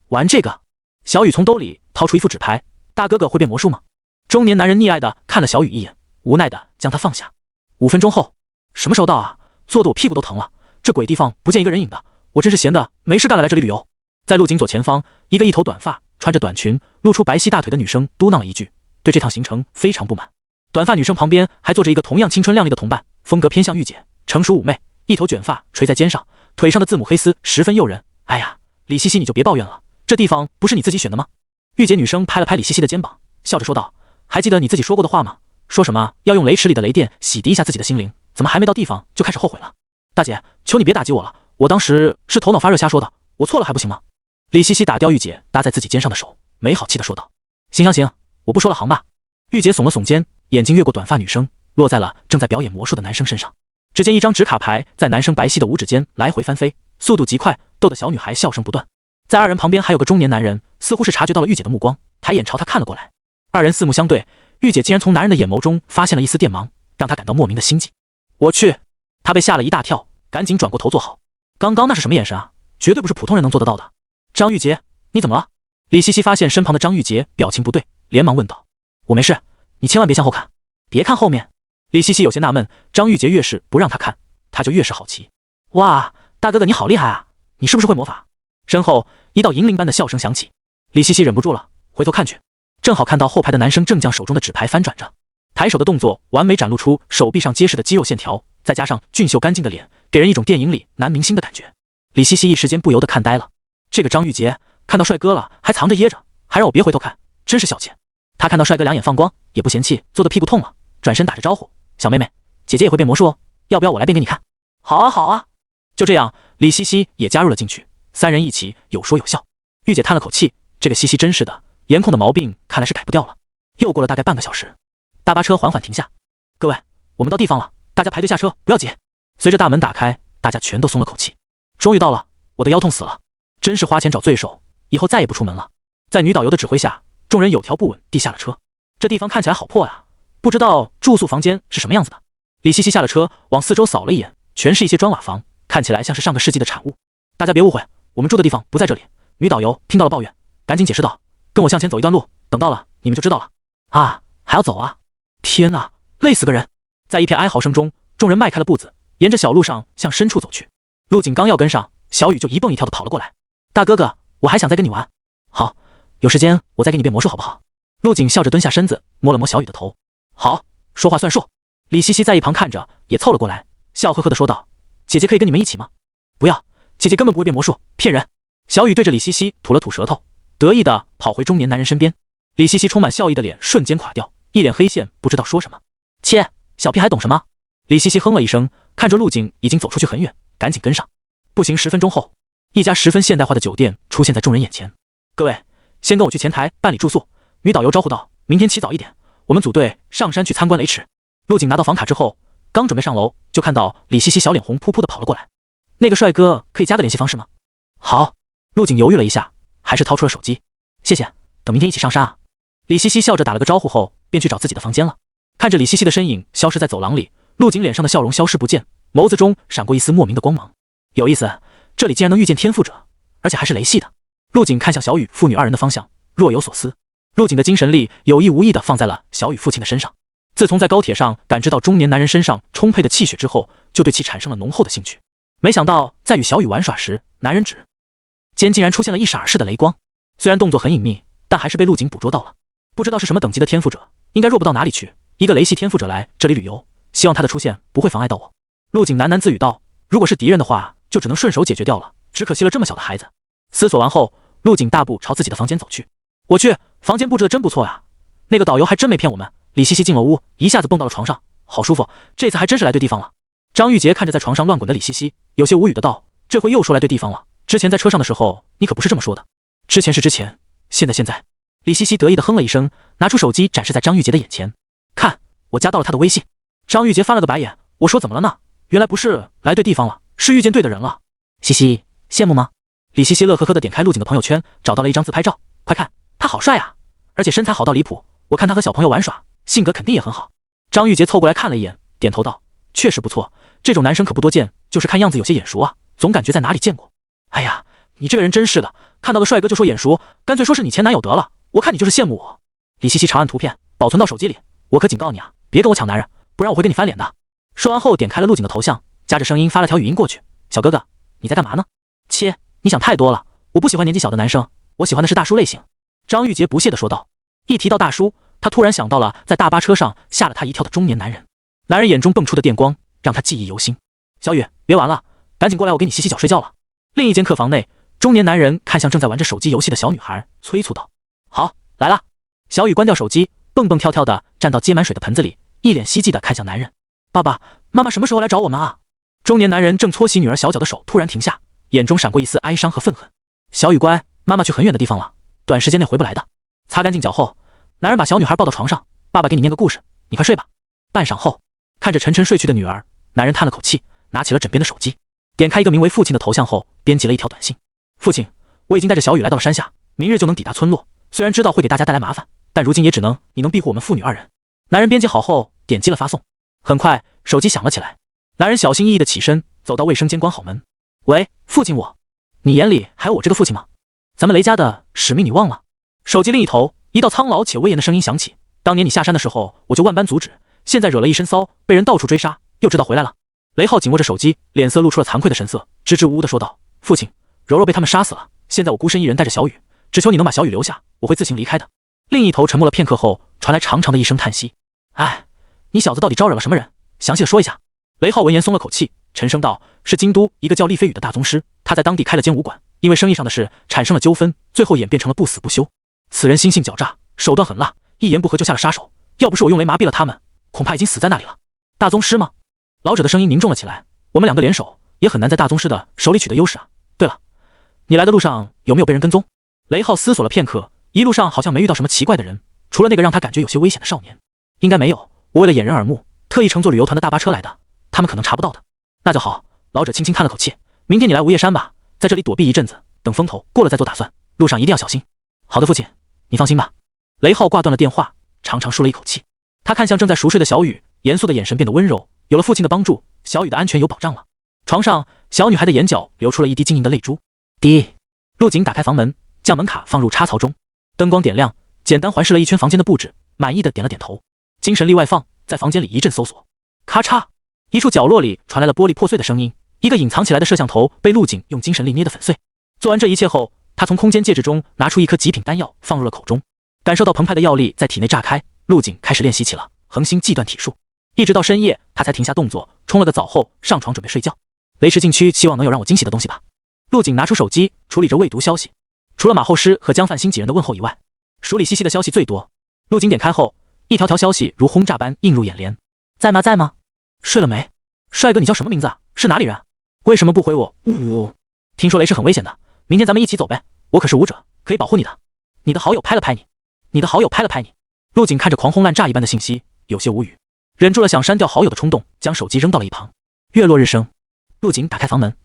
玩这个。小雨从兜里掏出一副纸牌：“大哥哥会变魔术吗？”中年男人溺爱的看了小雨一眼，无奈的将她放下。5分钟后，什么时候到啊？坐得我屁股都疼了，这鬼地方不见一个人影的，我真是闲的没事干了来这里旅游。在陆景左前方，一个一头短发穿着短裙露出白皙大腿的女生嘟囔了一句，对这趟行程非常不满。短发女生旁边还坐着一个同样青春靓丽的同伴，风格偏向御姐，成熟妩媚，一头卷发垂在肩上，腿上的字母黑丝十分诱人。哎呀，李西西你就别抱怨了，这地方不是你自己选的吗？御姐女生拍了拍李西西的肩膀，笑着说道：“还记得你自己说过的话吗？说什么要用雷池里的雷电洗涤一下自己的心灵，怎么还没到地方就开始后悔了？大姐，求你别打击我了，我当时是头脑发热瞎说的，我错了还不行吗？”李西西打掉御姐搭在自己肩上的手，没好气地说道：“行，我不说了行吧。”御姐耸了耸肩，眼睛越过短发女生，落在了正在表演魔术的男生身上。只见一张纸卡牌在男生白皙的五指间来回翻飞，速度极快，逗得小女孩笑声不断。在二人旁边还有个中年男人，似乎是察觉到了御姐的目光，抬眼朝她看了过来。二人四目相对，御姐竟然从男人的眼眸中发现了一丝电芒，让她感到莫名的心悸。我去！她被吓了一大跳，赶紧转过头坐好。刚刚那是什么眼神啊？绝对不是普通人能做得到的。张玉洁，你怎么了？李西西发现身旁的张玉洁表情不对，连忙问道：“我没事，你千万别向后看，别看后面。”李西西有些纳闷，张玉洁越是不让她看，她就越是好奇。哇，大哥哥你好厉害啊，你是不是会魔法？身后一道银铃般的笑声响起，李西西忍不住了，回头看去，正好看到后排的男生正将手中的纸牌翻转着，抬手的动作完美展露出手臂上结实的肌肉线条，再加上俊秀干净的脸，给人一种电影里男明星的感觉。李西西一时间不由得看呆了，这个张玉洁看到帅哥了还藏着掖着，还让我别回头看，真是小气。他看到帅哥两眼放光，也不嫌弃坐的屁股痛了，转身打着招呼：“小妹妹，姐姐也会变魔术哦，要不要我来变给你看？”“好啊好啊。”就这样，李西西也加入了进去，三人一起有说有笑。玉姐叹了口气，这个西西真是的，颜控的毛病看来是改不掉了。又过了大概半个小时，大巴车缓缓停下。各位，我们到地方了，大家排队下车，不要急。随着大门打开，大家全都松了口气。终于到了，我的腰痛死了，真是花钱找罪受，以后再也不出门了。在女导游的指挥下，众人有条不紊地下了车。这地方看起来好破呀，不知道住宿房间是什么样子的。李西西下了车，往四周扫了一眼，全是一些砖瓦房，看起来像是上个世纪的产物。大家别误会，我们住的地方不在这里。女导游听到了抱怨，赶紧解释道：“跟我向前走一段路，等到了你们就知道了。”啊，还要走啊？天啊，累死个人！在一片哀嚎声中，众人迈开了步子，沿着小路上向深处走去。陆景刚要跟上，小雨就一蹦一跳的跑了过来：“大哥哥，我还想再跟你玩。好，有时间我再给你变魔术好不好？”陆景笑着蹲下身子，摸了摸小雨的头：“好，说话算数。”李西西在一旁看着，也凑了过来，笑呵呵的说道：“姐姐可以跟你们一起吗？”“不要，姐姐根本不会变魔术，骗人。”小雨对着李西西吐了吐舌头，得意的跑回中年男人身边。李西西充满笑意的脸瞬间垮掉，一脸黑线，不知道说什么。切，小屁孩懂什么？李西西哼了一声，看着陆景已经走出去很远，赶紧跟上。步行10分钟后，一家十分现代化的酒店出现在众人眼前。各位，先跟我去前台办理住宿。女导游招呼道：“明天起早一点，我们组队上山去参观雷池。”陆景拿到房卡之后，刚准备上楼，就看到李西西小脸红扑扑的跑了过来。那个帅哥可以加个联系方式吗？好，陆景犹豫了一下，还是掏出了手机。谢谢，等明天一起上山啊。李西西笑着打了个招呼后，便去找自己的房间了。看着李西西的身影消失在走廊里，陆景脸上的笑容消失不见，眸子中闪过一丝莫名的光芒。有意思，这里竟然能遇见天赋者，而且还是雷系的。陆景看向小雨父女二人的方向，若有所思。陆景的精神力有意无意地放在了小雨父亲的身上。自从在高铁上感知到中年男人身上充沛的气血之后，就对其产生了浓厚的兴趣。没想到在与小雨玩耍时，男人指间竟然出现了一闪而逝的雷光。虽然动作很隐秘，但还是被陆景捕捉到了。不知道是什么等级的天赋者，应该弱不到哪里去。一个雷系天赋者来这里旅游，希望他的出现不会妨碍到我。陆景喃喃自语道：“如果是敌人的话，就只能顺手解决掉了。只可惜了这么小的孩子。”思索完后，陆景大步朝自己的房间走去。我去，房间布置的真不错呀！那个导游还真没骗我们。李西西进了屋，一下子蹦到了床上，好舒服，这次还真是来对地方了。张玉洁看着在床上乱滚的李西西，有些无语的道：“这回又说来对地方了，之前在车上的时候你可不是这么说的。”之前是之前，现在。李西西得意的哼了一声，拿出手机展示在张玉洁的眼前。看，我加到了他的微信。张玉洁翻了个白眼，我说怎么了呢？原来不是来对地方了，是遇见对的人了。西西，羡慕吗？李西西乐呵呵的点开陆景的朋友圈，找到了一张自拍照，快看，他好帅啊，而且身材好到离谱。我看他和小朋友玩耍，性格肯定也很好。张玉洁凑过来看了一眼，点头道：“确实不错，这种男生可不多见，就是看样子有些眼熟啊，总感觉在哪里见过。”哎呀，你这个人真是的，看到个帅哥就说眼熟，干脆说是你前男友得了。我看你就是羡慕我。李西西长按图片，保存到手机里。我可警告你啊，别跟我抢男人，不然我会跟你翻脸的。说完后，点开了陆景的头像，夹着声音发了条语音过去：“小哥哥，你在干嘛呢？”切，你想太多了，我不喜欢年纪小的男生，我喜欢的是大叔类型。张玉洁不屑地说道。一提到大叔，他突然想到了在大巴车上吓了他一跳的中年男人。男人眼中迸出的电光让他记忆犹新。小雨，别玩了，赶紧过来，我给你洗洗脚睡觉了。另一间客房内，中年男人看向正在玩着手机游戏的小女孩，催促道：“好，来了。”小雨关掉手机，蹦蹦跳跳的站到接满水的盆子里，一脸希冀的看向男人：“爸爸妈妈什么时候来找我们啊？”中年男人正搓洗女儿小脚的手突然停下，眼中闪过一丝哀伤和愤恨。小雨乖，妈妈去很远的地方了，短时间内回不来的。擦干净脚后，男人把小女孩抱到床上：“爸爸给你念个故事，你快睡吧。”半晌后，看着沉沉睡去的女儿，男人叹了口气，拿起了枕边的手机，点开一个名为父亲的头像后，编辑了一条短信：“父亲，我已经带着小雨来到了山下，明日就能抵达村落，虽然知道会给大家带来麻烦，但如今也只能你能庇护我们父女二人。”男人编辑好后，点击了发送。很快，手机响了起来。男人小心翼翼地起身，走到卫生间关好门。“喂，父亲我，你眼里还有我这个父亲吗？咱们雷家的使命你忘了？”手机另一头，一道苍老且威严的声音响起：“当年你下山的时候，我就万般阻止，现在惹了一身骚，被人到处追杀，又知道回来了。”雷浩紧握着手机，脸色露出了惭愧的神色，支支吾吾地说道：“父亲，柔柔被他们杀死了，现在我孤身一人带着小雨，只求你能把小雨留下，我会自行离开的。”另一头沉默了片刻后，传来长长的一声叹息：“哎，你小子到底招惹了什么人？详细的说一下。”雷浩闻言松了口气，沉声道：“是京都一个叫厉飞宇的大宗师，他在当地开了间武馆，因为生意上的事产生了纠纷，最后演变成了不死不休。此人心性狡诈，手段狠辣，一言不合就下了杀手，要不是我用雷麻痹了他们，恐怕已经死在那里了。”大宗师吗？老者的声音凝重了起来。我们两个联手，也很难在大宗师的手里取得优势啊。对了，你来的路上有没有被人跟踪？雷浩思索了片刻，一路上好像没遇到什么奇怪的人，除了那个让他感觉有些危险的少年。应该没有，我为了掩人耳目，特意乘坐旅游团的大巴车来的，他们可能查不到的。那就好。老者轻轻叹了口气，明天你来梧叶山吧，在这里躲避一阵子，等风头过了再做打算，路上一定要小心。好的，父亲，你放心吧。雷浩挂断了电话，长长舒了一口气。他看向正在熟睡的小雨，严肃的眼神变得温柔。有了父亲的帮助，小雨的安全有保障了。床上，小女孩的眼角流出了一滴晶莹的泪珠。滴。陆景打开房门，将门卡放入插槽中，灯光点亮，简单环视了一圈房间的布置，满意的点了点头。精神力外放，在房间里一阵搜索。咔嚓，一处角落里传来了玻璃破碎的声音，一个隐藏起来的摄像头被陆景用精神力捏得粉碎。做完这一切后，他从空间戒指中拿出一颗极品丹药，放入了口中。感受到澎湃的药力在体内炸开，陆景开始练习起了恒星计断体术。一直到深夜，他才停下动作，冲了个澡后上床准备睡觉。雷池禁区希望能有让我惊喜的东西吧。陆景拿出手机处理着未读消息，除了马后师和江范星几人的问候以外，署理西西的消息最多。陆景点开后，一条条消息如轰炸般映入眼帘。在吗？睡了没？帅哥，你叫什么名字啊？是哪里人？为什么不回我？听说雷是很危险的，明天咱们一起走呗，我可是武者，可以保护你的。你的好友拍了拍你，陆景看着狂轰滥炸一般的信息，有些无语，忍住了想删掉好友的冲动，将手机扔到了一旁。月落日升，陆景打开房门，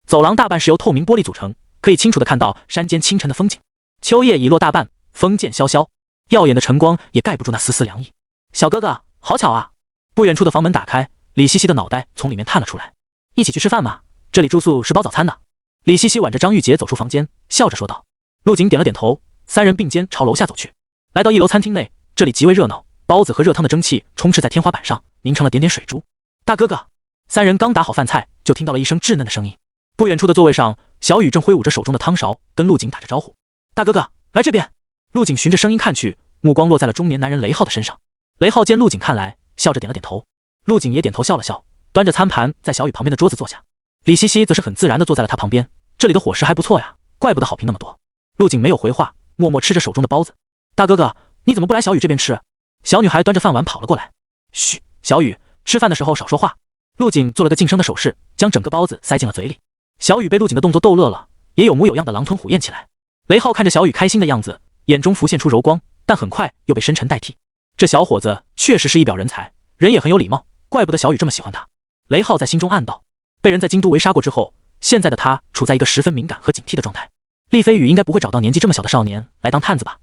走廊大半是由透明玻璃组成，可以清楚地看到山间清晨的风景。秋叶已落大半，风渐萧萧，耀眼的晨光也盖不住那丝丝凉意。小哥哥，好巧啊！不远处的房门打开，李西西的脑袋从里面探了出来。一起去吃饭吗？这里住宿是包早餐的。李西西挽着张玉洁走出房间，笑着说道。陆景点了点头，三人并肩朝楼下走去。来到一楼餐厅内，这里极为热闹，包子和热汤的蒸汽充斥在天花板上，凝成了点点水珠。大哥哥，三人刚打好饭菜，就听到了一声稚嫩的声音。不远处的座位上，小雨正挥舞着手中的汤勺，跟陆景打着招呼。大哥哥，来这边。陆景循着声音看去，目光落在了中年男人雷浩的身上。雷浩见陆景看来，笑着点了点头。陆景也点头笑了笑，端着餐盘在小雨旁边的桌子坐下。李西西则是很自然地坐在了他旁边。这里的伙食还不错呀，怪不得好评那么多。陆景没有回话，默默吃着手中的包子。大哥哥，你怎么不来小雨这边吃？小女孩端着饭碗跑了过来。嘘，小雨，吃饭的时候少说话。陆景做了个噤声的手势，将整个包子塞进了嘴里。小雨被陆景的动作逗乐了，也有模有样的狼吞虎咽起来。雷浩看着小雨开心的样子，眼中浮现出柔光，但很快又被深沉代替。这小伙子确实是一表人才，人也很有礼貌，怪不得小雨这么喜欢他。雷浩在心中暗道，被人在京都围杀过之后，现在的他处在一个十分敏感和警惕的状态。厉飞宇应该不会找到年纪这么小的少年来当探子吧？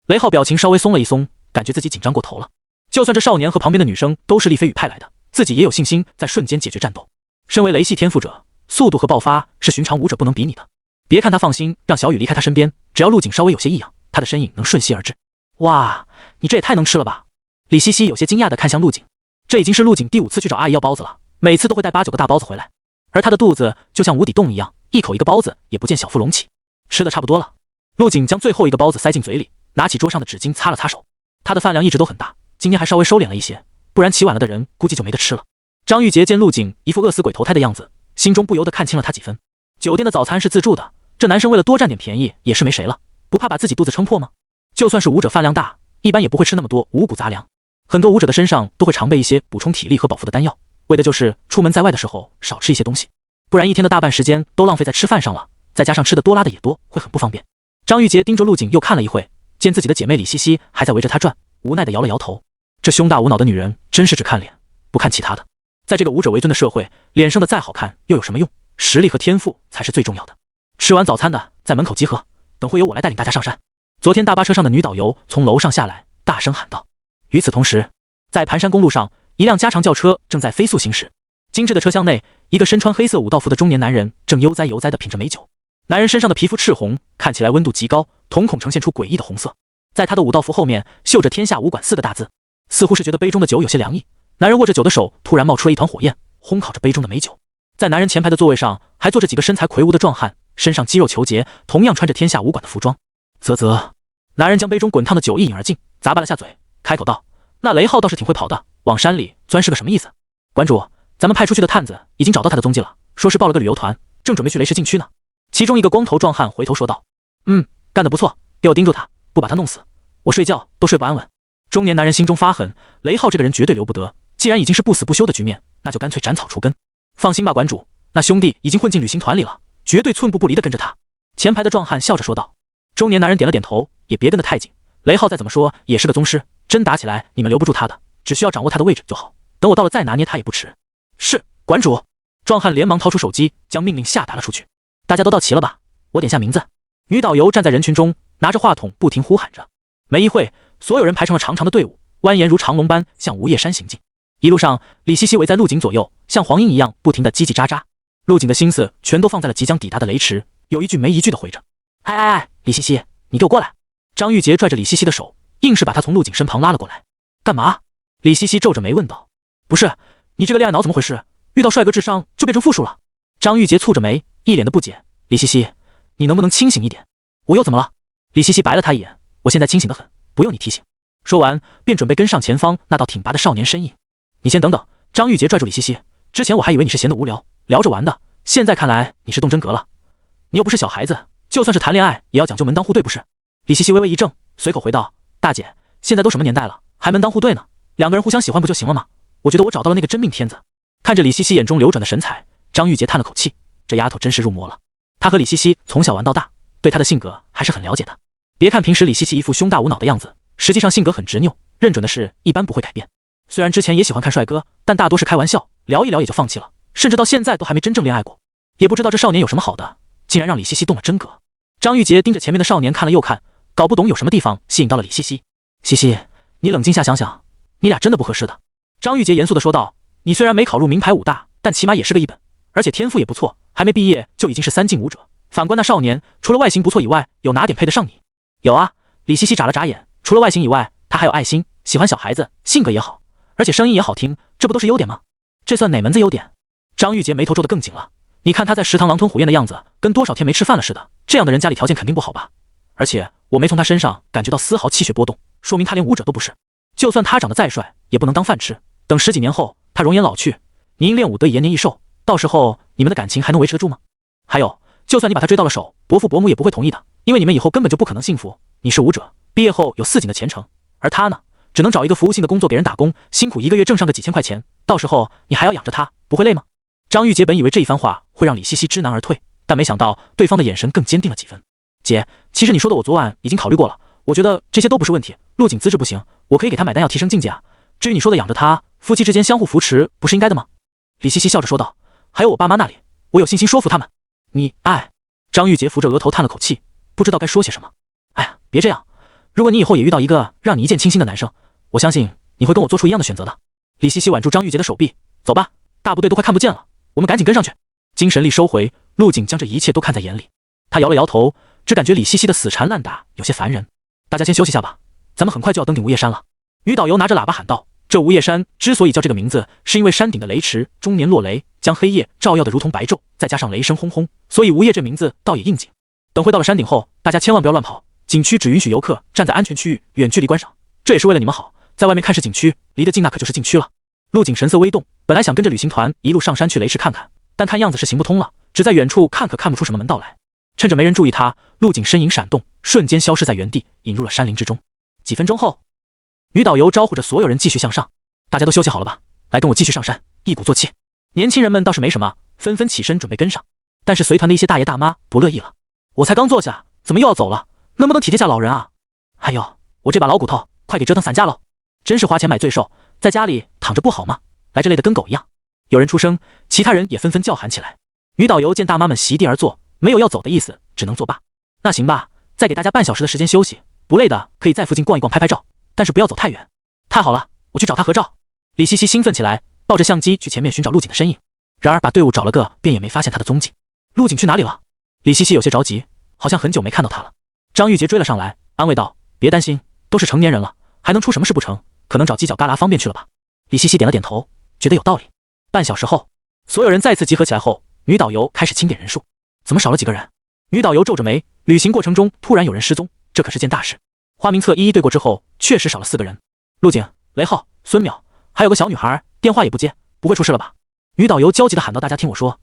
雷浩表情稍微松了一松，感觉自己紧张过头了。就算这少年和旁边的女生都是厉飞宇派来的，自己也有信心在瞬间解决战斗。身为雷系天赋者，速度和爆发是寻常武者不能比拟的。别看他放心让小雨离开他身边，只要陆景稍微有些异样，他的身影能瞬息而至。哇，你这也太能吃了吧！李西西有些惊讶地看向陆景，这已经是陆景第5次去找阿姨要包子了，每次都会带8、9个大包子回来，而他的肚子就像无底洞一样，一口一个包子也不见小腹隆起。吃的差不多了，陆景将最后一个包子塞进嘴里，拿起桌上的纸巾擦了擦手。他的饭量一直都很大，今天还稍微收敛了一些，不然起晚了的人估计就没得吃了。张玉洁见陆景一副饿死鬼投胎的样子，心中不由得看清了他几分。酒店的早餐是自助的，这男生为了多占点便宜也是没谁了，不怕把自己肚子撑破吗？就算是武者饭量大，一般也不会吃那么多五谷杂粮。很多武者的身上都会常备一些补充体力和饱腹的丹药，为的就是出门在外的时候少吃一些东西，不然一天的大半时间都浪费在吃饭上了，再加上吃的多拉的也多，会很不方便。张玉洁盯着陆景又看了一会，见自己的姐妹李西西还在围着他转，无奈的摇了摇头。这胸大无脑的女人真是只看脸不看其他的。在这个武者为尊的社会，脸生的再好看又有什么用？实力和天赋才是最重要的。吃完早餐的在门口集合，等会由我来带领大家上山。昨天大巴车上的女导游从楼上下来，大声喊道。与此同时，在盘山公路上，一辆加长轿车正在飞速行驶。精致的车厢内，一个身穿黑色武道服的中年男人正悠哉悠哉地品着美酒。男人身上的皮肤赤红，看起来温度极高，瞳孔呈现出诡异的红色。在他的武道服后面绣着天下武馆4的大字，似乎是觉得杯中的酒有些凉意。男人握着酒的手突然冒出了一团火焰，烘烤着杯中的美酒。在男人前排的座位上还坐着几个身材魁梧的壮汉，身上肌肉虬结，同样穿着天下武馆的服装。啧啧，男人将杯中滚烫的酒一饮而尽，咂巴了下嘴，开口道：那雷浩倒是挺会跑的，往山里钻是个什么意思？馆主，咱们派出去的探子已经找到他的踪迹了，说是报了个旅游团，正准备去雷氏禁区呢。其中一个光头壮汉回头说道：干得不错，给我盯住他，不把他弄死，我睡觉都睡不安稳。中年男人心中发狠，雷浩这个人绝对留不得，既然已经是不死不休的局面，那就干脆斩草除根。放心吧，馆主，那兄弟已经混进旅行团里了，绝对寸步不离的跟着他。前排的壮汉笑着说道。中年男人点了点头，也别跟得太紧，雷浩再怎么说也是个宗师，真打起来你们留不住他的，只需要掌握他的位置就好，等我到了再拿捏他也不迟。是，馆主。壮汉连忙掏出手机，将命令下达了出去。大家都到齐了吧？我点下名字。女导游站在人群中，拿着话筒不停呼喊着。没一会，所有人排成了长长的队伍，蜿蜒如长龙般向梧叶山行进。一路上，李西西围在陆景左右，像黄莺一样不停地叽叽喳喳。陆景的心思全都放在了即将抵达的雷池，有一句没一句地回着。李西西，你给我过来！张玉洁拽着李西西的手，硬是把她从陆景身旁拉了过来。干嘛？李西西皱着眉问道。不是，你这个恋爱脑怎么回事？遇到帅哥智商就变成负数了。张玉洁蹙着眉，一脸的不解。李西西，你能不能清醒一点？我又怎么了？李西西白了他一眼，我现在清醒得很，不用你提醒。说完便准备跟上前方那道挺拔的少年身影。你先等等。张玉洁拽住李西西，之前我还以为你是闲得无聊，聊着玩的，现在看来你是动真格了。你又不是小孩子，就算是谈恋爱也要讲究门当户对不是？李西西微微一怔，随口回道：大姐，现在都什么年代了，还门当户对呢？两个人互相喜欢不就行了吗？我觉得我找到了那个真命天子。看着李西西眼中流转的神采，张玉洁叹了口气，这丫头真是入魔了。她和李西西从小玩到大，对她的性格还是很了解的。别看平时李西西一副胸大无脑的样子，实际上性格很执拗，认准的事一般不会改变。虽然之前也喜欢看帅哥，但大多是开玩笑，聊一聊也就放弃了，甚至到现在都还没真正恋爱过。也不知道这少年有什么好的，竟然让李西西动了真格。张玉洁盯着前面的少年看了又看，搞不懂有什么地方吸引到了李西西。西西，你冷静下想想，你俩真的不合适的。张玉洁严肃地说道，你虽然没考入名牌武大，但起码也是个一本，而且天赋也不错，还没毕业就已经是3进武者。反观那少年，除了外形不错以外，有哪点配得上你？有啊，李西西眨了眨眼，除了外形以外，他还有爱心，喜欢小孩子，性格也好，而且声音也好听，这不都是优点吗？这算哪门子优点？张玉洁眉头皱得更紧了。你看他在食堂狼吞虎咽的样子，跟多少天没吃饭了似的，这样的人家里条件肯定不好吧？而且我没从他身上感觉到丝毫气血波动，说明他连武者都不是。就算他长得再帅，也不能当饭吃。等10几年后，他容颜老去，你因练武得以延年益寿，到时候你们的感情还能维持得住吗？还有，就算你把他追到了手，伯父伯母也不会同意的，因为你们以后根本就不可能幸福。你是武者，毕业后有4锦的前程，而他呢，只能找一个服务性的工作给人打工，辛苦1个月挣上个几千块钱，到时候你还要养着他，不会累吗？张玉洁本以为这一番话会让李西西知难而退，但没想到对方的眼神更坚定了几分。姐，其实你说的我昨晚已经考虑过了，我觉得这些都不是问题。陆景资质不行，我可以给他买丹药提升境界啊。至于你说的养着他，夫妻之间相互扶持，不是应该的吗？李西西笑着说道。还有我爸妈那里，我有信心说服他们。你，张玉洁扶着额头叹了口气，不知道该说些什么。哎呀，别这样，如果你以后也遇到一个让你一见倾心的男生，我相信你会跟我做出一样的选择的。李西西挽住张玉洁的手臂，走吧，大部队都快看不见了，我们赶紧跟上去。精神力收回，陆景将这一切都看在眼里。他摇了摇头，只感觉李西西的死缠烂打有些烦人。大家先休息下吧，咱们很快就要登顶无叶山了。女导游拿着喇叭喊道。这无叶山之所以叫这个名字，是因为山顶的雷池终年落雷，将黑夜照耀得如同白昼，再加上雷声轰轰，所以无叶这名字倒也应景。等会到了山顶后，大家千万不要乱跑，景区只允许游客站在安全区域远距离观赏，这也是为了你们好。在外面看是景区，离得近那可就是禁区了。陆景神色微动，本来想跟着旅行团一路上山去雷池看看，但看样子是行不通了，只在远处看可看不出什么门道来。趁着没人注意他，陆景身影闪动，瞬间消失在原地，引入了山林之中。几分钟后，女导游招呼着所有人继续向上。大家都休息好了吧？来跟我继续上山，一鼓作气。年轻人们倒是没什么，纷纷起身准备跟上。但是随团的一些大爷大妈不乐意了，我才刚坐下，怎么又要走了？能不能体贴下老人啊？哎呦，我这把老骨头快给折腾散架喽！真是花钱买罪受，在家里躺着不好吗？来这累得跟狗一样。有人出声，其他人也纷纷叫喊起来。女导游见大妈们席地而坐，没有要走的意思，只能作罢。那行吧，再给大家半小时的时间休息，不累的可以在附近逛一逛拍拍照，但是不要走太远。太好了，我去找他合照。李西西兴奋起来，抱着相机去前面寻找陆景的身影，然而把队伍找了个遍也没发现他的踪迹。陆景去哪里了？李西西有些着急，好像很久没看到他了。张玉洁追了上来，安慰道：别担心，都是成年人了，还能出什么事不成？可能找犄角旮旯方便去了吧。李西西点了点头，觉得有道理。半小时后，所有人再次集合起来后，女导游开始清点人数。怎么少了几个人？女导游皱着眉，旅行过程中突然有人失踪，这可是件大事。花名册一一对过之后，确实少了4个人。陆景、雷浩、孙淼，还有个小女孩，电话也不接，不会出事了吧？女导游焦急地喊道：大家听我说，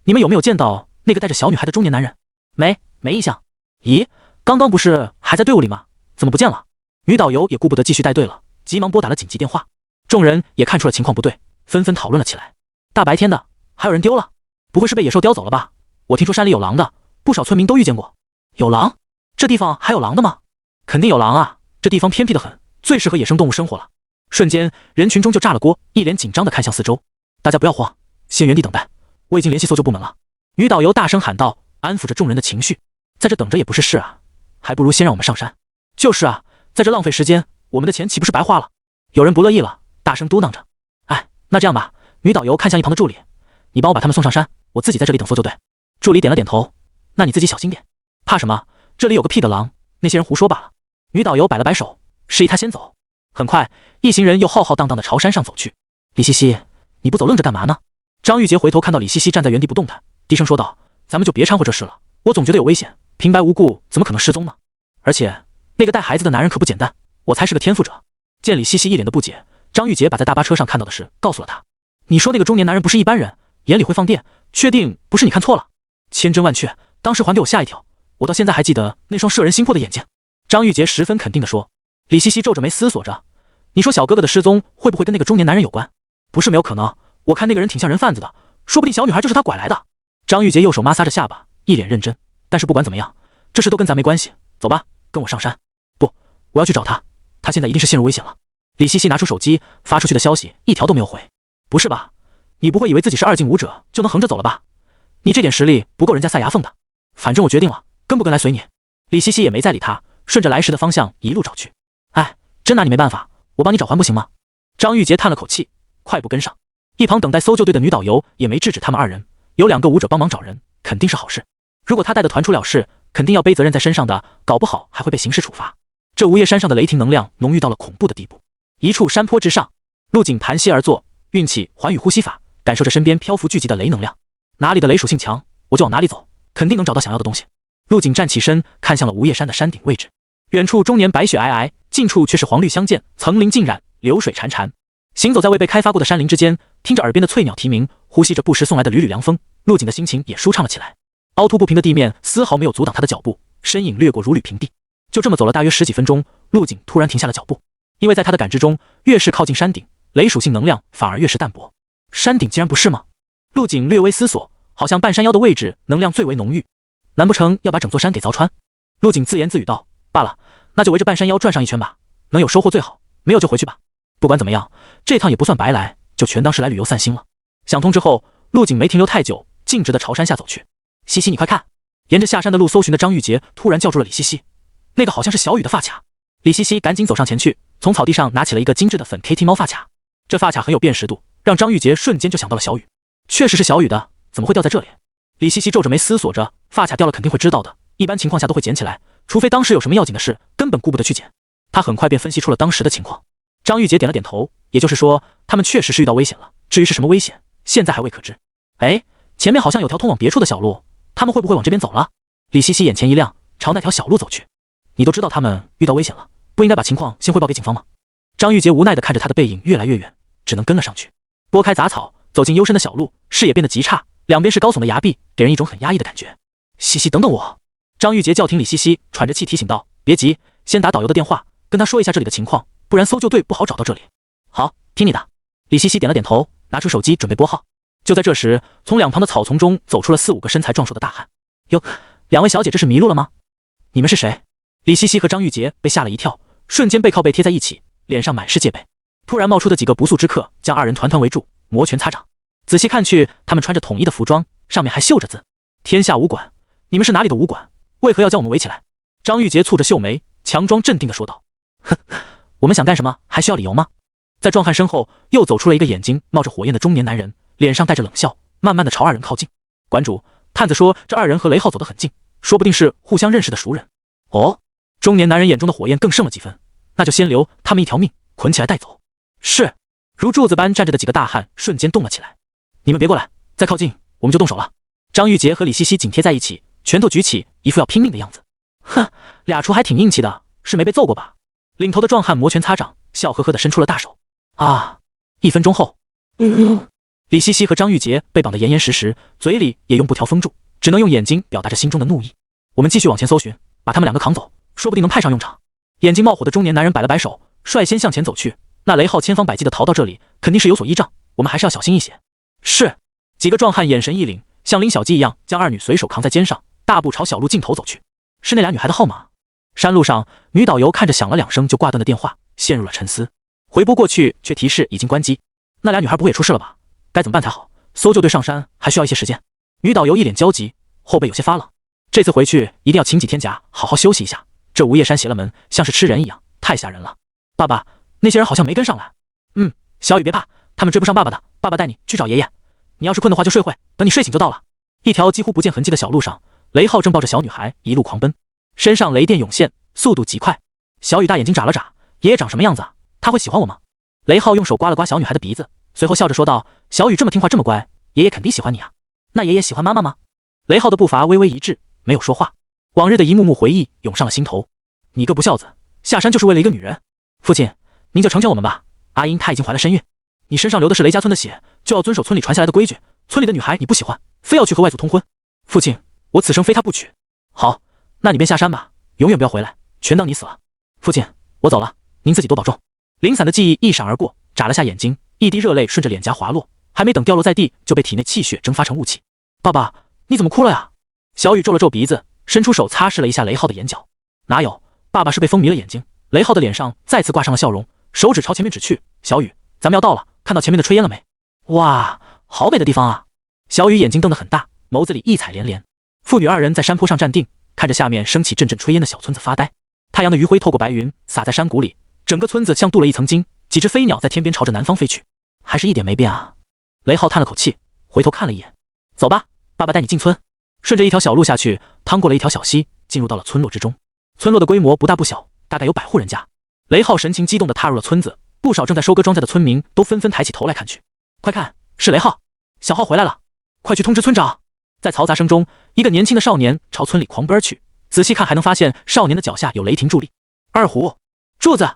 你们有没有见到那个带着小女孩的中年男人？没印象。咦，刚刚不是还在队伍里吗？怎么不见了？女导游也顾不得继续带队了，急忙拨打了紧急电话。众人也看出了情况不对，纷纷讨论了起来。大白天的，还有人丢了？不会是被野兽叼走了吧？我听说山里有狼的，不少村民都遇见过。有狼？这地方还有狼的吗？肯定有狼啊，这地方偏僻得很，最适合野生动物生活了。瞬间，人群中就炸了锅，一脸紧张地看向四周。大家不要慌，先原地等待，我已经联系搜救部门了。女导游大声喊道，安抚着众人的情绪。在这等着也不是事啊，还不如先让我们上山。就是啊，在这浪费时间，我们的钱岂不是白花了？有人不乐意了，大声嘟囔着。那这样吧，女导游看向一旁的助理，你帮我把他们送上山，我自己在这里等搜救队。助理点了点头，那你自己小心点。怕什么？这里有个屁的狼，那些人胡说罢了。女导游摆了摆手，示意他先走。很快，一行人又浩浩荡荡地朝山上走去。李西西，你不走愣着干嘛呢？张玉洁回头看到李西西站在原地不动弹，低声说道：咱们就别掺和这事了，我总觉得有危险，平白无故怎么可能失踪呢？而且那个带孩子的男人可不简单，我才是个天赋者。见李西西一脸的不解，张玉洁把在大巴车上看到的事告诉了他。你说那个中年男人不是一般人，眼里会放电，确定不是你看错了？千真万确，当时还给我吓一跳，我到现在还记得那双摄人心魄的眼睛。张玉洁十分肯定地说。李西西皱着眉思索着，你说小哥哥的失踪会不会跟那个中年男人有关？不是没有可能，我看那个人挺像人贩子的，说不定小女孩就是他拐来的。张玉洁右手摩挲着下巴，一脸认真。但是不管怎么样，这事都跟咱没关系。走吧，跟我上山。不，我要去找他，他现在一定是陷入危险了。李西西拿出手机，发出去的消息一条都没有回。不是吧？你不会以为自己是2进武者就能横着走了吧？你这点实力不够人家塞牙缝的。反正我决定了，跟不跟来随你。李西西也没再理他，顺着来时的方向一路找去。哎，真拿你没办法，我帮你找还不行吗？张玉洁叹了口气，快步跟上。一旁等待搜救队的女导游也没制止他们2人，有2个武者帮忙找人，肯定是好事。如果他带的团出了事，肯定要背责任在身上的，搞不好还会被刑事处罚。这无叶山上的雷霆能量浓郁到了恐怖的地步。一处山坡之上，陆景盘膝而坐，运气环宇呼吸法，感受着身边漂浮聚集的雷能量。哪里的雷属性强，我就往哪里走，肯定能找到想要的东西。陆景站起身，看向了无叶山的山顶位置。远处终年白雪皑皑，近处却是黄绿相间，层林尽染，流水潺潺。行走在未被开发过的山林之间，听着耳边的翠鸟啼鸣，呼吸着不时送来的缕缕凉风，陆景的心情也舒畅了起来。凹凸不平的地面丝毫没有阻挡他的脚步，身影掠过如履平地。就这么走了大约10几分钟，陆景突然停下了脚步，因为在他的感知中，越是靠近山顶，雷属性能量反而越是淡薄。山顶竟然不是吗？陆景略微思索，好像半山腰的位置能量最为浓郁，难不成要把整座山给凿穿？陆景自言自语道：罢了，那就围着半山腰转上一圈吧，能有收获最好，没有就回去吧。不管怎么样，这趟也不算白来，就全当是来旅游散心了。想通之后，陆景没停留太久，径直的朝山下走去。西西，你快看！沿着下山的路搜寻的张玉洁突然叫住了李西西，那个好像是小雨的发卡。李西西赶紧走上前去，从草地上拿起了一个精致的粉 KT 猫发卡。这发卡很有辨识度，让张玉洁瞬间就想到了小雨。确实是小雨的，怎么会掉在这里？李西西皱着眉思索着，发卡掉了肯定会知道的，一般情况下都会捡起来，除非当时有什么要紧的事，根本顾不得去捡。他很快便分析出了当时的情况。张玉洁点了点头，也就是说，他们确实是遇到危险了，至于是什么危险，现在还未可知。哎，前面好像有条通往别处的小路，他们会不会往这边走了？李西西眼前一亮，朝那条小路走去。你都知道他们遇到危险了，不应该把情况先汇报给警方吗？张玉洁无奈地看着他的背影越来越远，只能跟了上去。拨开杂草，走进幽深的小路，视野变得极差，两边是高耸的崖壁，给人一种很压抑的感觉。西西，等等我！张玉洁叫停李西西，喘着气提醒道：别急，先打导游的电话，跟他说一下这里的情况，不然搜救队不好找到这里。好，听你的。李西西点了点头，拿出手机准备拨号。就在这时，从两旁的草丛中走出了4、5个身材壮硕的大汉。哟，两位小姐，这是迷路了吗？你们是谁？李西西和张玉洁被吓了一跳，瞬间背靠背贴在一起，脸上满是戒备。突然冒出的几个不速之客将2人团团围住，摩拳擦掌。仔细看去，他们穿着统一的服装，上面还绣着字：天下武馆。你们是哪里的武馆？为何要将我们围起来？张玉洁蹙着秀眉，强装镇定地说道：哼，我们想干什么还需要理由吗？在壮汉身后又走出了一个眼睛冒着火焰的中年男人，脸上带着冷笑，慢慢地朝2人靠近。馆主，探子说这2人和雷浩走得很近，说不定是互相认识的熟人。哦，中年男人眼中的火焰更盛了几分，那就先留他们一条命，捆起来带走。是。如柱子般站着的几个大汉瞬间动了起来。你们别过来，再靠近我们就动手了。张玉洁和李西西紧贴在一起，拳头举起，一副要拼命的样子。哼，俩厨还挺硬气的，是没被揍过吧？领头的壮汉摩拳擦掌，笑呵呵地伸出了大手。啊！1分钟后，李西西和张玉洁被绑得严严实实，嘴里也用布条封住，只能用眼睛表达着心中的怒意。我们继续往前搜寻，把他们2个扛走，说不定能派上用场。眼睛冒火的中年男人摆了摆手，率先向前走去。那雷浩千方百计地逃到这里，肯定是有所依仗，我们还是要小心一些。是。几个壮汉眼神一凛，像拎小鸡一样将2女随手扛在肩上，大步朝小路尽头走去。是那俩女孩的号码。山路上，女导游看着响了2声就挂断的电话，陷入了沉思。回拨过去，却提示已经关机。那俩女孩不会也出事了吧？该怎么办才好？搜救队上山还需要一些时间。女导游一脸焦急，后背有些发冷。这次回去一定要请几天假，好好休息一下。这无叶山邪了门，像是吃人一样，太吓人了。爸爸，那些人好像没跟上来。小雨别怕，他们追不上爸爸的，爸爸带你去找爷爷。你要是困的话就睡会，等你睡醒就到了。一条几乎不见痕迹的小路上，雷浩正抱着小女孩一路狂奔，身上雷电涌现，速度极快。小雨大眼睛眨了眨，爷爷长什么样子啊？他会喜欢我吗？雷浩用手刮了刮小女孩的鼻子，随后笑着说道：小雨这么听话这么乖，爷爷肯定喜欢你啊。那爷爷喜欢妈妈吗？雷浩的步伐微微一滞，没有说话。往日的一幕幕回忆涌上了心头。你个不孝子，下山就是为了一个女人。父亲，您就成全我们吧。阿英她已经怀了身孕，你身上流的是雷家村的血，就要遵守村里传下来的规矩。村里的女孩你不喜欢，非要去和外祖通婚。父亲，我此生非她不娶。好，那你便下山吧，永远不要回来，全当你死了。父亲，我走了，您自己多保重。零散的记忆一闪而过，眨了下眼睛，一滴热泪顺着脸颊滑落，还没等掉落在地，就被体内气血蒸发成雾气。爸爸，你怎么哭了呀？小雨皱了皱鼻子，伸出手擦拭了一下雷浩的眼角。哪有，爸爸是被风迷了眼睛。雷浩的脸上再次挂上了笑容，手指朝前面指去。小雨，咱们要到了，看到前面的炊烟了没？哇，好美的地方啊！小雨眼睛瞪得很大，眸子里异彩连连。父女二人在山坡上站定，看着下面升起阵阵炊烟的小村子发呆。太阳的余晖透过白云洒在山谷里，整个村子像镀了一层金，几只飞鸟在天边朝着南方飞去，还是一点没变啊。雷浩叹了口气，回头看了一眼。走吧，爸爸带你进村。顺着一条小路下去，趟过了一条小溪，进入到了村落之中。村落的规模不大不小，大概有100户人家。雷浩神情激动地踏入了村子，不少正在收割庄稼的村民都纷纷抬起头来看去。快看，是雷浩，小浩回来了，快去通知村长。在嘈杂声中，一个年轻的少年朝村里狂奔而去，仔细看还能发现少年的脚下有雷霆助力。二虎，柱子。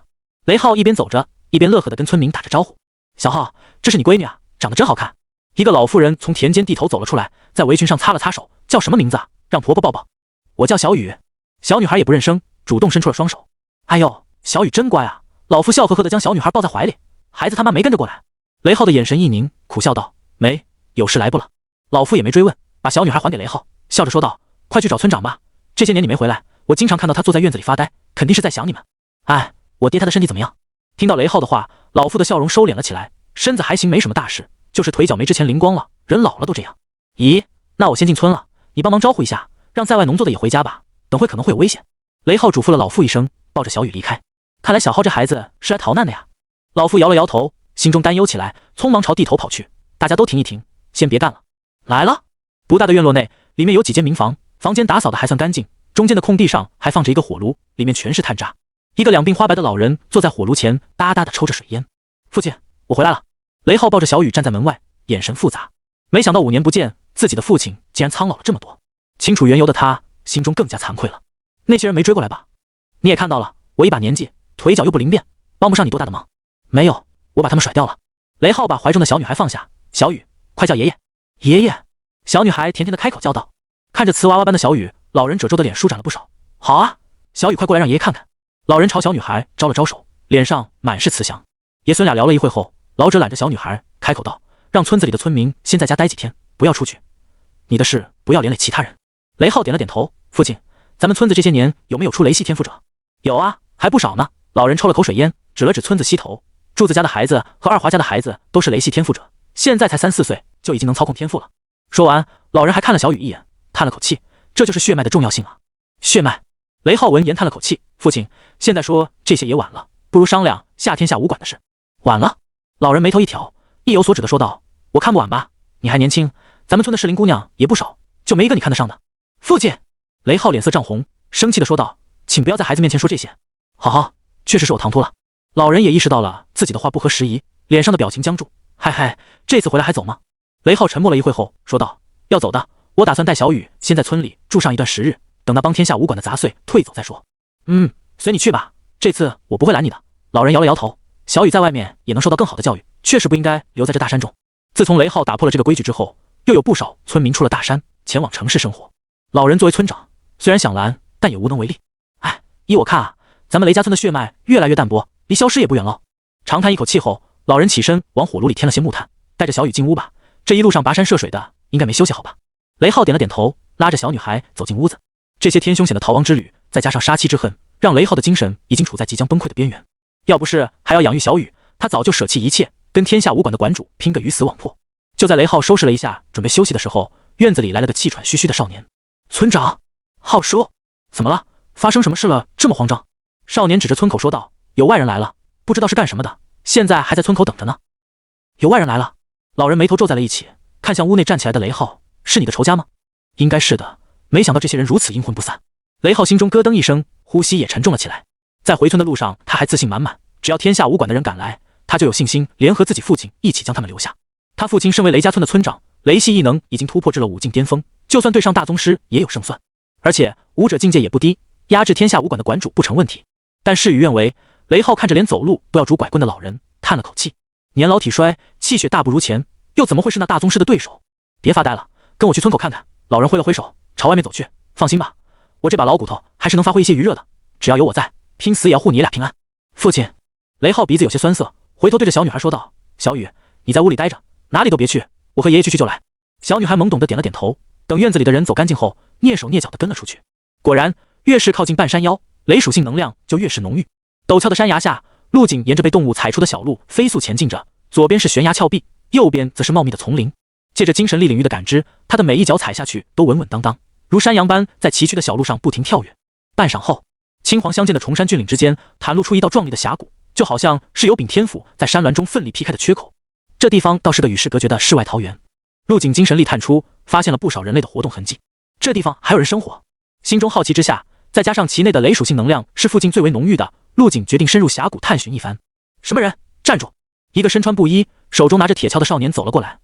雷浩一边走着，一边乐呵地跟村民打着招呼。小浩，这是你闺女啊，长得真好看。一个老妇人从田间地头走了出来，在围裙上擦了擦手，叫什么名字啊？让婆婆抱抱。我叫小雨。小女孩也不认生，主动伸出了双手。哎呦，小雨真乖啊！老妇笑呵呵地将小女孩抱在怀里。孩子他妈没跟着过来。雷浩的眼神一凝，苦笑道：没，有事来不了。老妇也没追问，把小女孩还给雷浩，笑着说道：快去找村长吧，这些年你没回来，我经常看到他坐在院子里发呆，肯定是在想你们。哎，我爹他的身体怎么样？听到雷浩的话，老妇的笑容收敛了起来，身子还行，没什么大事，就是腿脚没之前灵光了，人老了都这样。咦，那我先进村了，你帮忙招呼一下，让在外农作的也回家吧，等会可能会有危险。雷浩嘱咐了老妇一声，抱着小雨离开。看来小浩这孩子是来逃难的呀。老妇摇了摇头，心中担忧起来，匆忙朝地头跑去。大家都停一停，先别干了。来了。不大的院落内，里面有几间民房，房间打扫的还算干净，中间的空地上还放着一个火炉，里面全是炭渣。一个两鬓花白的老人坐在火炉前，哒哒地抽着水烟。父亲，我回来了。雷浩抱着小雨站在门外，眼神复杂。没想到5年不见，自己的父亲竟然苍老了这么多。清楚缘由的他，心中更加惭愧了。那些人没追过来吧？你也看到了，我一把年纪，腿脚又不灵便，帮不上你多大的忙。没有，我把他们甩掉了。雷浩把怀中的小女孩放下，小雨，快叫爷爷。爷爷。小女孩甜甜的开口叫道。看着瓷娃娃般的小雨，老人褶皱的脸舒展了不少。好啊，小雨快过来让爷爷看看。老人朝小女孩招了招手，脸上满是慈祥。爷孙俩聊了一会后，老者揽着小女孩开口道：让村子里的村民先在家待几天，不要出去，你的事不要连累其他人。雷浩点了点头，父亲，咱们村子这些年有没有出雷系天赋者？有啊，还不少呢。老人抽了口水烟，指了指村子西头，柱子家的孩子和二华家的孩子都是雷系天赋者，现在才3、4岁就已经能操控天赋了。说完，老人还看了小雨一眼，叹了口气，这就是血脉的重要性啊。血脉。雷浩闻言叹了口气，父亲，现在说这些也晚了，不如商量下天下武馆的事。晚了？老人眉头一挑，意有所指的说道：我看不晚吧，你还年轻，咱们村的适龄姑娘也不少，就没一个你看得上的。父亲。雷浩脸色涨红，生气地说道：请不要在孩子面前说这些。好好，确实是我唐突了。老人也意识到了自己的话不合时宜，脸上的表情僵住。嗨嗨，这次回来还走吗？雷浩沉默了一会后说道：要走的，我打算带小雨先在村里住上一段时日，等那帮天下武馆的杂碎退走再说。随你去吧，这次我不会拦你的。老人摇了摇头，小雨在外面也能受到更好的教育，确实不应该留在这大山中。自从雷浩打破了这个规矩之后，又有不少村民出了大山，前往城市生活。老人作为村长，虽然想拦，但也无能为力。哎，依我看啊，咱们雷家村的血脉越来越淡薄，离消失也不远了。长叹一口气后，老人起身往火炉里添了些木炭，带着小雨进屋吧。这一路上跋山涉水的，应该没休息好吧？雷浩点了点头，拉着小女孩走进屋子。这些天凶险的逃亡之旅，再加上杀妻之恨，让雷浩的精神已经处在即将崩溃的边缘。要不是还要养育小雨，他早就舍弃一切，跟天下武馆的馆主拼个鱼死网破。就在雷浩收拾了一下，准备休息的时候，院子里来了个气喘吁吁的少年。村长，浩叔，怎么了？发生什么事了？这么慌张？少年指着村口说道：有外人来了，不知道是干什么的，现在还在村口等着呢。有外人来了？老人眉头皱在了一起，看向屋内站起来的雷浩，是你的仇家吗？应该是的，没想到这些人如此阴魂不散。雷浩心中咯噔一声，呼吸也沉重了起来。在回村的路上，他还自信满满，只要天下武馆的人赶来，他就有信心联合自己父亲一起将他们留下。他父亲身为雷家村的村长，雷系异能已经突破至了5境巅峰，就算对上大宗师也有胜算，而且武者境界也不低，压制天下武馆的馆主不成问题。但事与愿违，雷浩看着连走路都要拄拐棍的老人，叹了口气，年老体衰，气血大不如前，又怎么会是那大宗师的对手？别发呆了，跟我去村口看看。老人挥了挥手，朝外面走去。放心吧，我这把老骨头还是能发挥一些余热的，只要有我在，拼死也要护你俩平安。父亲。雷浩鼻子有些酸涩，回头对着小女孩说道：小雨，你在屋里待着，哪里都别去，我和爷爷去就来。小女孩懵懂的点了点头，等院子里的人走干净后，蹑手蹑脚地跟了出去。果然，越是靠近半山腰，雷属性能量就越是浓郁。陡峭的山崖下，陆景沿着被动物踩出的小路飞速前进着，左边是悬崖峭壁，右边则是茂密的丛林。借着精神力领域的感知，他的每一脚踩下去都稳稳当当，如山羊般在崎岖的小路上不停跳跃。半晌后，青黄相间的崇山峻岭之间袒露出一道壮丽的峡谷，就好像是有柄天斧在山峦中奋力劈开的缺口。这地方倒是个与世隔绝的世外桃源。陆景精神力探出，发现了不少人类的活动痕迹。这地方还有人生活。心中好奇之下，再加上其内的雷属性能量是附近最为浓郁的，陆景决定深入峡谷探寻一番。什么人？站住！一个身穿布衣、手中拿着铁锹的少年走了过来。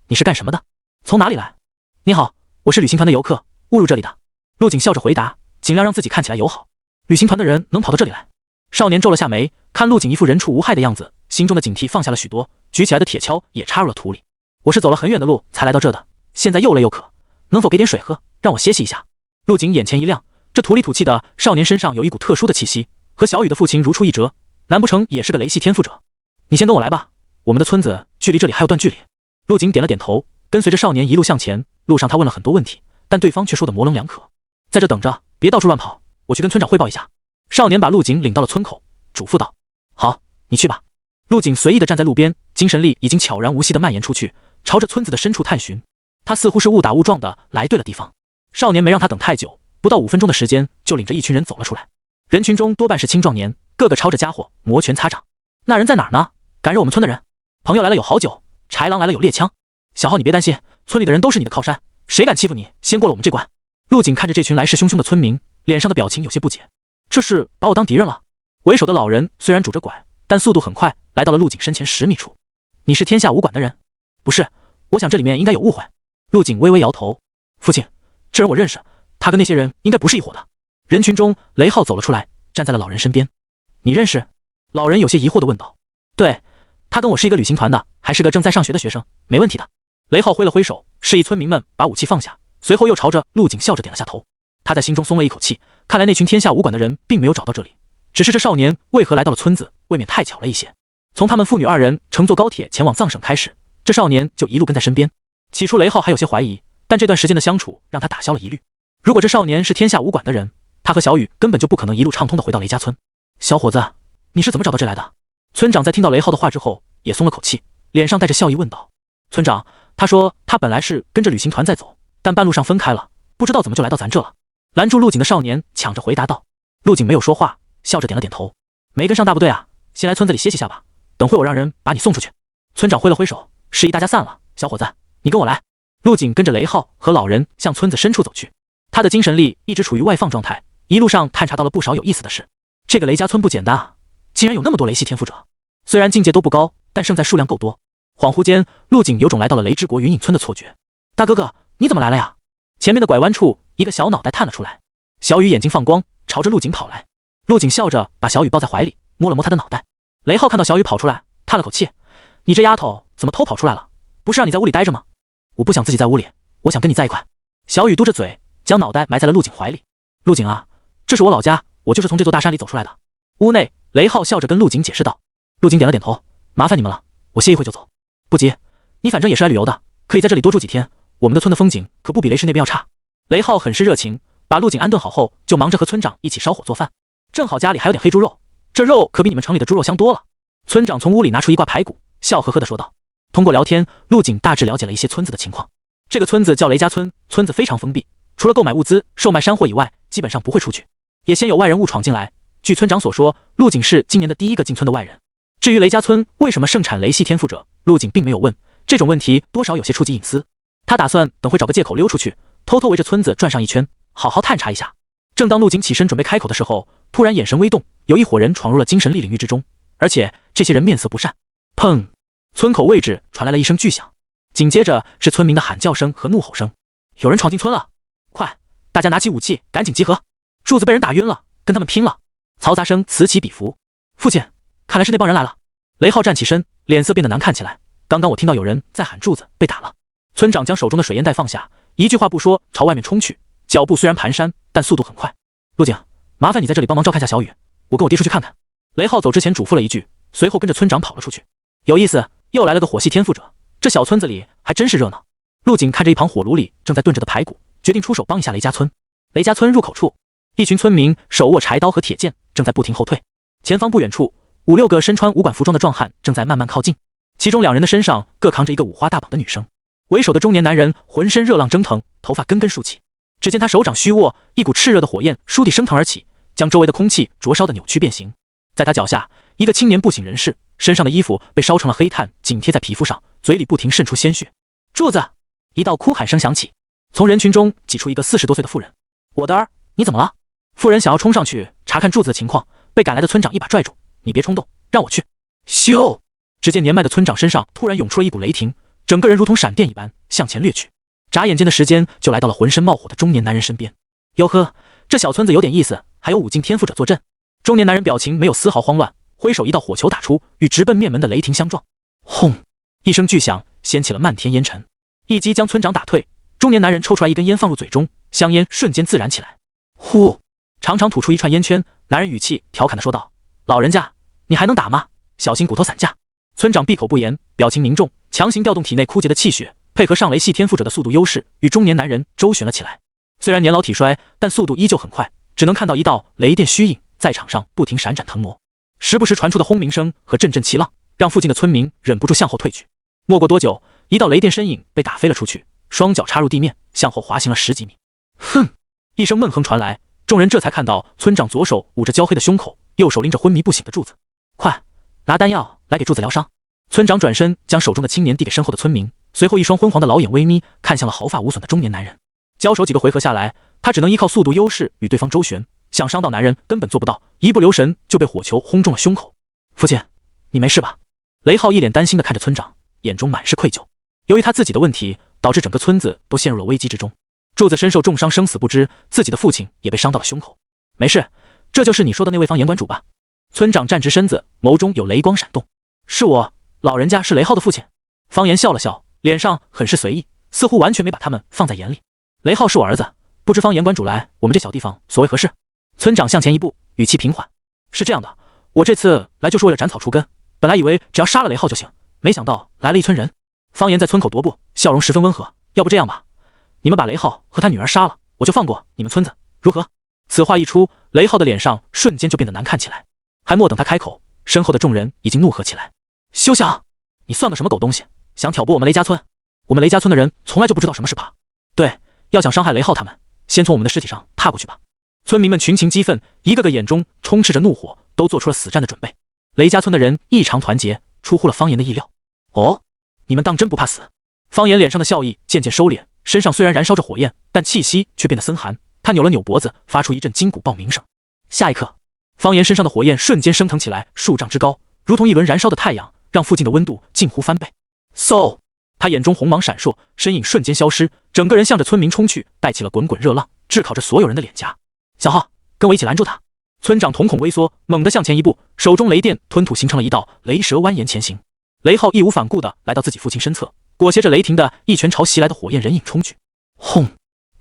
你是干什么的？从哪里来？你好，我是旅行团的游客，误入这里的。陆景笑着回答，尽量让自己看起来友好。旅行团的人能跑到这里来？少年皱了下眉，看陆景一副人畜无害的样子，心中的警惕放下了许多，举起来的铁锹也插入了土里。我是走了很远的路才来到这的，现在又累又渴，能否给点水喝，让我歇息一下？陆景眼前一亮，这土里土气的少年身上有一股特殊的气息，和小雨的父亲如出一辙，难不成也是个雷系天赋者？你先跟我来吧，我们的村子距离这里还有段距离。陆景点了点头，跟随着少年一路向前。路上他问了很多问题，但对方却说得模棱两可。在这等着，别到处乱跑，我去跟村长汇报一下。少年把陆景领到了村口，嘱咐道：好，你去吧。陆景随意地站在路边，精神力已经悄然无息地蔓延出去，朝着村子的深处探寻。他似乎是误打误撞地来对了地方。少年没让他等太久，不到5分钟的时间就领着一群人走了出来。人群中多半是青壮年，个个抄着家伙，摩拳擦掌。那人在哪儿呢？敢惹我们村的人？朋友来了有好酒，豺狼来了有猎枪。小浩你别担心，村里的人都是你的靠山，谁敢欺负你，先过了我们这关。陆景看着这群来势汹汹的村民，脸上的表情有些不解，这是把我当敌人了？为首的老人虽然拄着拐，但速度很快，来到了陆景身前10米处。你是天下武馆的人？不是，我想这里面应该有误会。陆景微微摇头，父亲，这人我认识，他跟那些人应该不是一伙的。人群中，雷浩走了出来，站在了老人身边。你认识？老人有些疑惑地问道。对，他跟我是一个旅行团的，还是个正在上学的学生，没问题的。雷浩挥了挥手，示意村民们把武器放下，随后又朝着陆景笑着点了下头。他在心中松了一口气，看来那群天下武馆的人并没有找到这里，只是这少年为何来到了村子，未免太巧了一些。从他们父女2人乘坐高铁前往藏省开始，这少年就一路跟在身边。起初雷浩还有些怀疑，但这段时间的相处让他打消了疑虑。如果这少年是天下武馆的人，他和小雨根本就不可能一路畅通的回到雷家村。小伙子，你是怎么找到这来的？村长在听到雷浩的话之后也松了口气，脸上带着笑意问道。村长，他说他本来是跟着旅行团在走，但半路上分开了，不知道怎么就来到咱这了。拦住陆景的少年抢着回答道。陆景没有说话，笑着点了点头。没跟上大部队啊，先来村子里歇息下吧，等会我让人把你送出去。村长挥了挥手，示意大家散了。小伙子，你跟我来。陆景跟着雷浩和老人向村子深处走去。他的精神力一直处于外放状态，一路上探查到了不少有意思的事。这个雷家村不简单啊，竟然有那么多雷系天赋者，虽然境界都不高，但胜在数量够多。恍惚间，陆景有种来到了雷之国云隐村的错觉。大哥哥，你怎么来了呀？前面的拐弯处，一个小脑袋探了出来。小雨眼睛放光，朝着陆景跑来。陆景笑着把小雨抱在怀里，摸了摸他的脑袋。雷浩看到小雨跑出来，叹了口气：你这丫头怎么偷跑出来了？不是让你在屋里待着吗？我不想自己在屋里，我想跟你在一块。小雨嘟着嘴，将脑袋埋在了陆景怀里。陆景啊，这是我老家，我就是从这座大山里走出来的。屋内，雷浩笑着跟陆景解释道。陆景点了点头，麻烦你们了，我歇一会就走。不急，你反正也是来旅游的，可以在这里多住几天，我们的村的风景可不比雷市那边要差。雷浩很是热情，把陆景安顿好后，就忙着和村长一起烧火做饭。正好家里还有点黑猪肉，这肉可比你们城里的猪肉香多了。村长从屋里拿出一挂排骨，笑呵呵地说道。通过聊天，陆景大致了解了一些村子的情况。这个村子叫雷家村，村子非常封闭，除了购买物资、售卖山货以外，基本上不会出去。也鲜有外人误闯进来。据村长所说，陆景是今年的第一个进村的外人。至于雷家村为什么盛产雷系天赋者，陆景并没有问，这种问题多少有些触及隐私。他打算等会找个借口溜出去，偷偷围着村子转上一圈，好好探查一下。正当陆景起身准备开口的时候，突然眼神微动，有一伙人闯入了精神力领域之中，而且这些人面色不善。砰！村口位置传来了一声巨响，紧接着是村民的喊叫声和怒吼声。有人闯进村了！快，大家拿起武器，赶紧集合！柱子被人打晕了，跟他们拼了！嘈杂声此起彼伏。父亲，看来是那帮人来了。雷浩站起身，脸色变得难看起来。刚刚我听到有人在喊柱子被打了。村长将手中的水烟袋放下，一句话不说朝外面冲去，脚步虽然蹒跚，但速度很快。陆景，麻烦你在这里帮忙照看下小雨，我跟我爹出去看看。雷浩走之前嘱咐了一句，随后跟着村长跑了出去。有意思，又来了个火系天赋者，这小村子里还真是热闹。陆景看着一旁火炉里正在炖着的排骨，决定出手帮一下雷家村。雷家村入口处，一群村民手握柴刀和铁剑，正在不停后退。前方不远处，5、6个身穿武馆服装的壮汉正在慢慢靠近，其中2人的身上各扛着一个五花大绑的女生。为首的中年男人浑身热浪蒸腾，头发根根竖起。只见他手掌虚握，一股炽热的火焰倏地升腾而起，将周围的空气灼烧的扭曲变形。在他脚下，一个青年步行人士，身上的衣服被烧成了黑炭，紧贴在皮肤上，嘴里不停渗出鲜血。柱子！一道哭喊声响起，从人群中挤出一个40多岁的妇人。我的儿，你怎么了？妇人想要冲上去查看柱子的情况，被赶来的村长一把拽住。你别冲动，让我去。咻！只见年迈的村长身上突然涌出了一股雷霆，整个人如同闪电一般向前掠去，眨眼间的时间就来到了浑身冒火的中年男人身边。哟呵，这小村子有点意思，还有武境天赋者坐镇。中年男人表情没有丝毫慌乱，挥手一道火球打出，与直奔面门的雷霆相撞。轰！一声巨响，掀起了漫天烟尘，一击将村长打退。中年男人抽出来一根烟放入嘴中，香烟瞬间自燃起来。呼！长长吐出一串烟圈，男人语气调侃地说道：“老人家，你还能打吗？小心骨头散架。”村长闭口不言，表情凝重，强行调动体内枯竭的气血，配合上雷系天赋者的速度优势，与中年男人周旋了起来。虽然年老体衰，但速度依旧很快，只能看到一道雷电虚影在场上不停闪展腾挪，时不时传出的轰鸣声和阵阵气浪，让附近的村民忍不住向后退去。没过多久，一道雷电身影被打飞了出去，双脚插入地面，向后滑行了10几米。哼！一声闷哼传来，众人这才看到村长左手捂着焦黑的胸口，右手拎着昏迷不醒的柱子。快，拿丹药来给柱子疗伤。村长转身将手中的青年递给身后的村民，随后一双昏黄的老眼微眯，看向了毫发无损的中年男人。交手几个回合下来，他只能依靠速度优势与对方周旋，想伤到男人根本做不到，一不留神就被火球轰中了胸口。父亲，你没事吧？雷浩一脸担心地看着村长，眼中满是愧疚。由于他自己的问题，导致整个村子都陷入了危机之中。柱子身受重伤，生死不知，自己的父亲也被伤到了胸口。没事，这就是你说的那位方岩馆主吧？村长站直身子，眸中有雷光闪动。是我，老人家是雷浩的父亲。方言笑了笑，脸上很是随意，似乎完全没把他们放在眼里。雷浩是我儿子，不知方岩馆主来我们这小地方所为何事？村长向前一步，语气平缓。是这样的，我这次来就是为了斩草除根，本来以为只要杀了雷浩就行，没想到来了一村人。方言在村口踱步，笑容十分温和。要不这样吧，你们把雷浩和他女儿杀了，我就放过你们村子，如何？此话一出，雷浩的脸上瞬间就变得难看起来。还没等他开口，身后的众人已经怒喝起来。休想！你算个什么狗东西，想挑拨我们雷家村？我们雷家村的人从来就不知道什么是怕。对，要想伤害雷浩他们，先从我们的尸体上踏过去吧。村民们群情激愤，一个个眼中充斥着怒火，都做出了死战的准备。雷家村的人异常团结，出乎了方言的意料。哦，你们当真不怕死？方言脸上的笑意渐渐收敛，身上虽然燃烧着火焰，但气息却变得森寒。他扭了扭脖子，发出一阵筋骨爆鸣声。下一刻，方言身上的火焰瞬间升腾起来，数丈之高，如同一轮燃烧的太阳，让附近的温度近乎翻倍。嗖！他眼中红芒闪烁，身影瞬间消失，整个人向着村民冲去，带起了滚滚热浪，炙烤着所有人的脸颊。小浩，跟我一起拦住他！村长瞳孔微缩，猛地向前一步，手中雷电吞吐形成了一道雷蛇蜿蜒前行。雷浩义无反顾地来到自己父亲身侧，裹挟着雷霆的一拳朝袭来的火焰人影冲去。轰！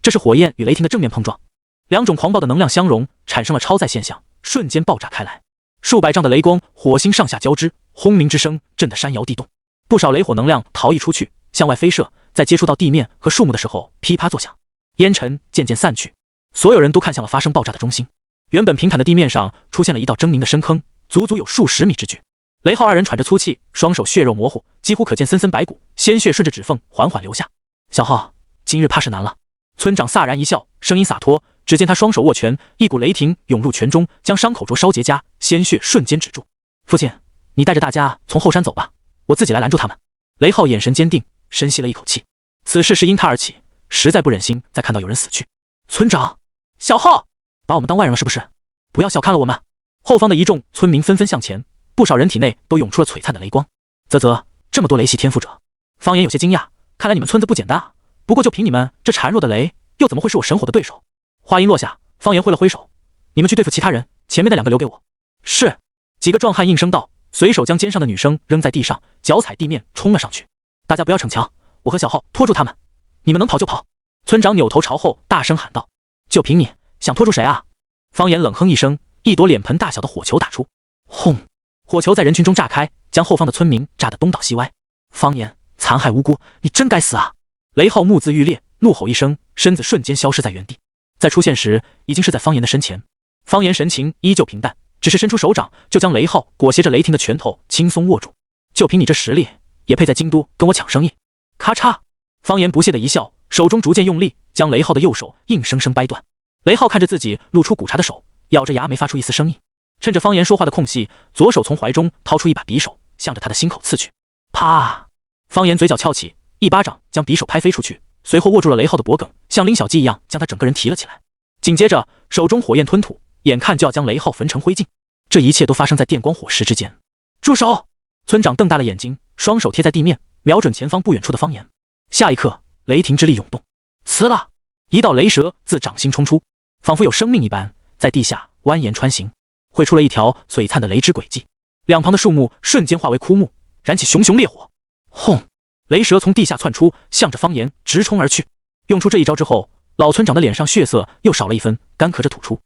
这是火焰与雷霆的正面碰撞，两种狂暴的能量相融，产生了超载现象，瞬间爆炸开来。数百丈的雷光，火星上下交织，轰鸣之声震得山摇地动，不少雷火能量逃逸出去，向外飞射，在接触到地面和树木的时候噼啪作响，烟尘渐渐散去。所有人都看向了发生爆炸的中心，原本平坦的地面上出现了一道狰狞的深坑，足足有数10米之巨。雷浩二人喘着粗气，双手血肉模糊，几乎可见森森白骨，鲜血顺着指缝缓缓流下。小浩，今日怕是难了。村长飒然一笑，声音洒脱。只见他双手握拳，一股雷霆涌入拳中，将伤口灼烧结痂，鲜血瞬间止住。父亲，你带着大家从后山走吧，我自己来拦住他们。雷浩眼神坚定，深吸了一口气。此事是因他而起，实在不忍心再看到有人死去。村长，小浩，把我们当外人了是不是？不要小看了我们。后方的一众村民纷纷向前，不少人体内都涌出了璀璨的雷光。啧，这么多雷系天赋者，方言有些惊讶，看来你们村子不简单啊。不过就凭你们这孱弱的雷，又怎么会是我神火的对手？话音落下，方言挥了挥手，你们去对付其他人，前面的2个留给我。是。几个壮汉应声道，随手将肩上的女生扔在地上，脚踩地面冲了上去。大家不要逞强，我和小浩拖住他们，你们能跑就跑。村长扭头朝后大声喊道，就凭你想拖住谁啊？方言冷哼一声，一朵脸盆大小的火球打出，轰！火球在人群中炸开，将后方的村民炸得东倒西歪。方言，残害无辜，你真该死啊！雷浩目眦欲裂，怒吼一声，身子瞬间消失在原地。再出现时，已经是在方言的身前。方言神情依旧平淡，只是伸出手掌就将雷浩裹挟着雷霆的拳头轻松握住。就凭你这实力，也配在京都跟我抢生意？咔嚓！方言不屑的一笑，手中逐渐用力，将雷浩的右手硬生生掰断。雷浩看着自己露出骨茬的手，咬着牙没发出一丝声音。趁着方言说话的空隙，左手从怀中掏出一把匕首，向着他的心口刺去。啪！方言嘴角翘起，一巴掌将匕首拍飞出去，随后握住了雷浩的脖颈，像拎小鸡一样将他整个人提了起来。紧接着，手中火焰吞吐，眼看就要将雷浩焚成灰烬。这一切都发生在电光火石之间。住手！村长瞪大了眼睛，双手贴在地面，瞄准前方不远处的方言。下一刻，雷霆之力涌动，呲啦！一道雷蛇自掌心冲出，仿佛有生命一般，在地下蜿蜒穿行，绘出了一条璀璨的雷之轨迹。两旁的树木瞬间化为枯木，燃起熊熊烈火。轰！雷蛇从地下窜出，向着方言直冲而去。用出这一招之后，老村长的脸上血色又少了一分，干咳着吐出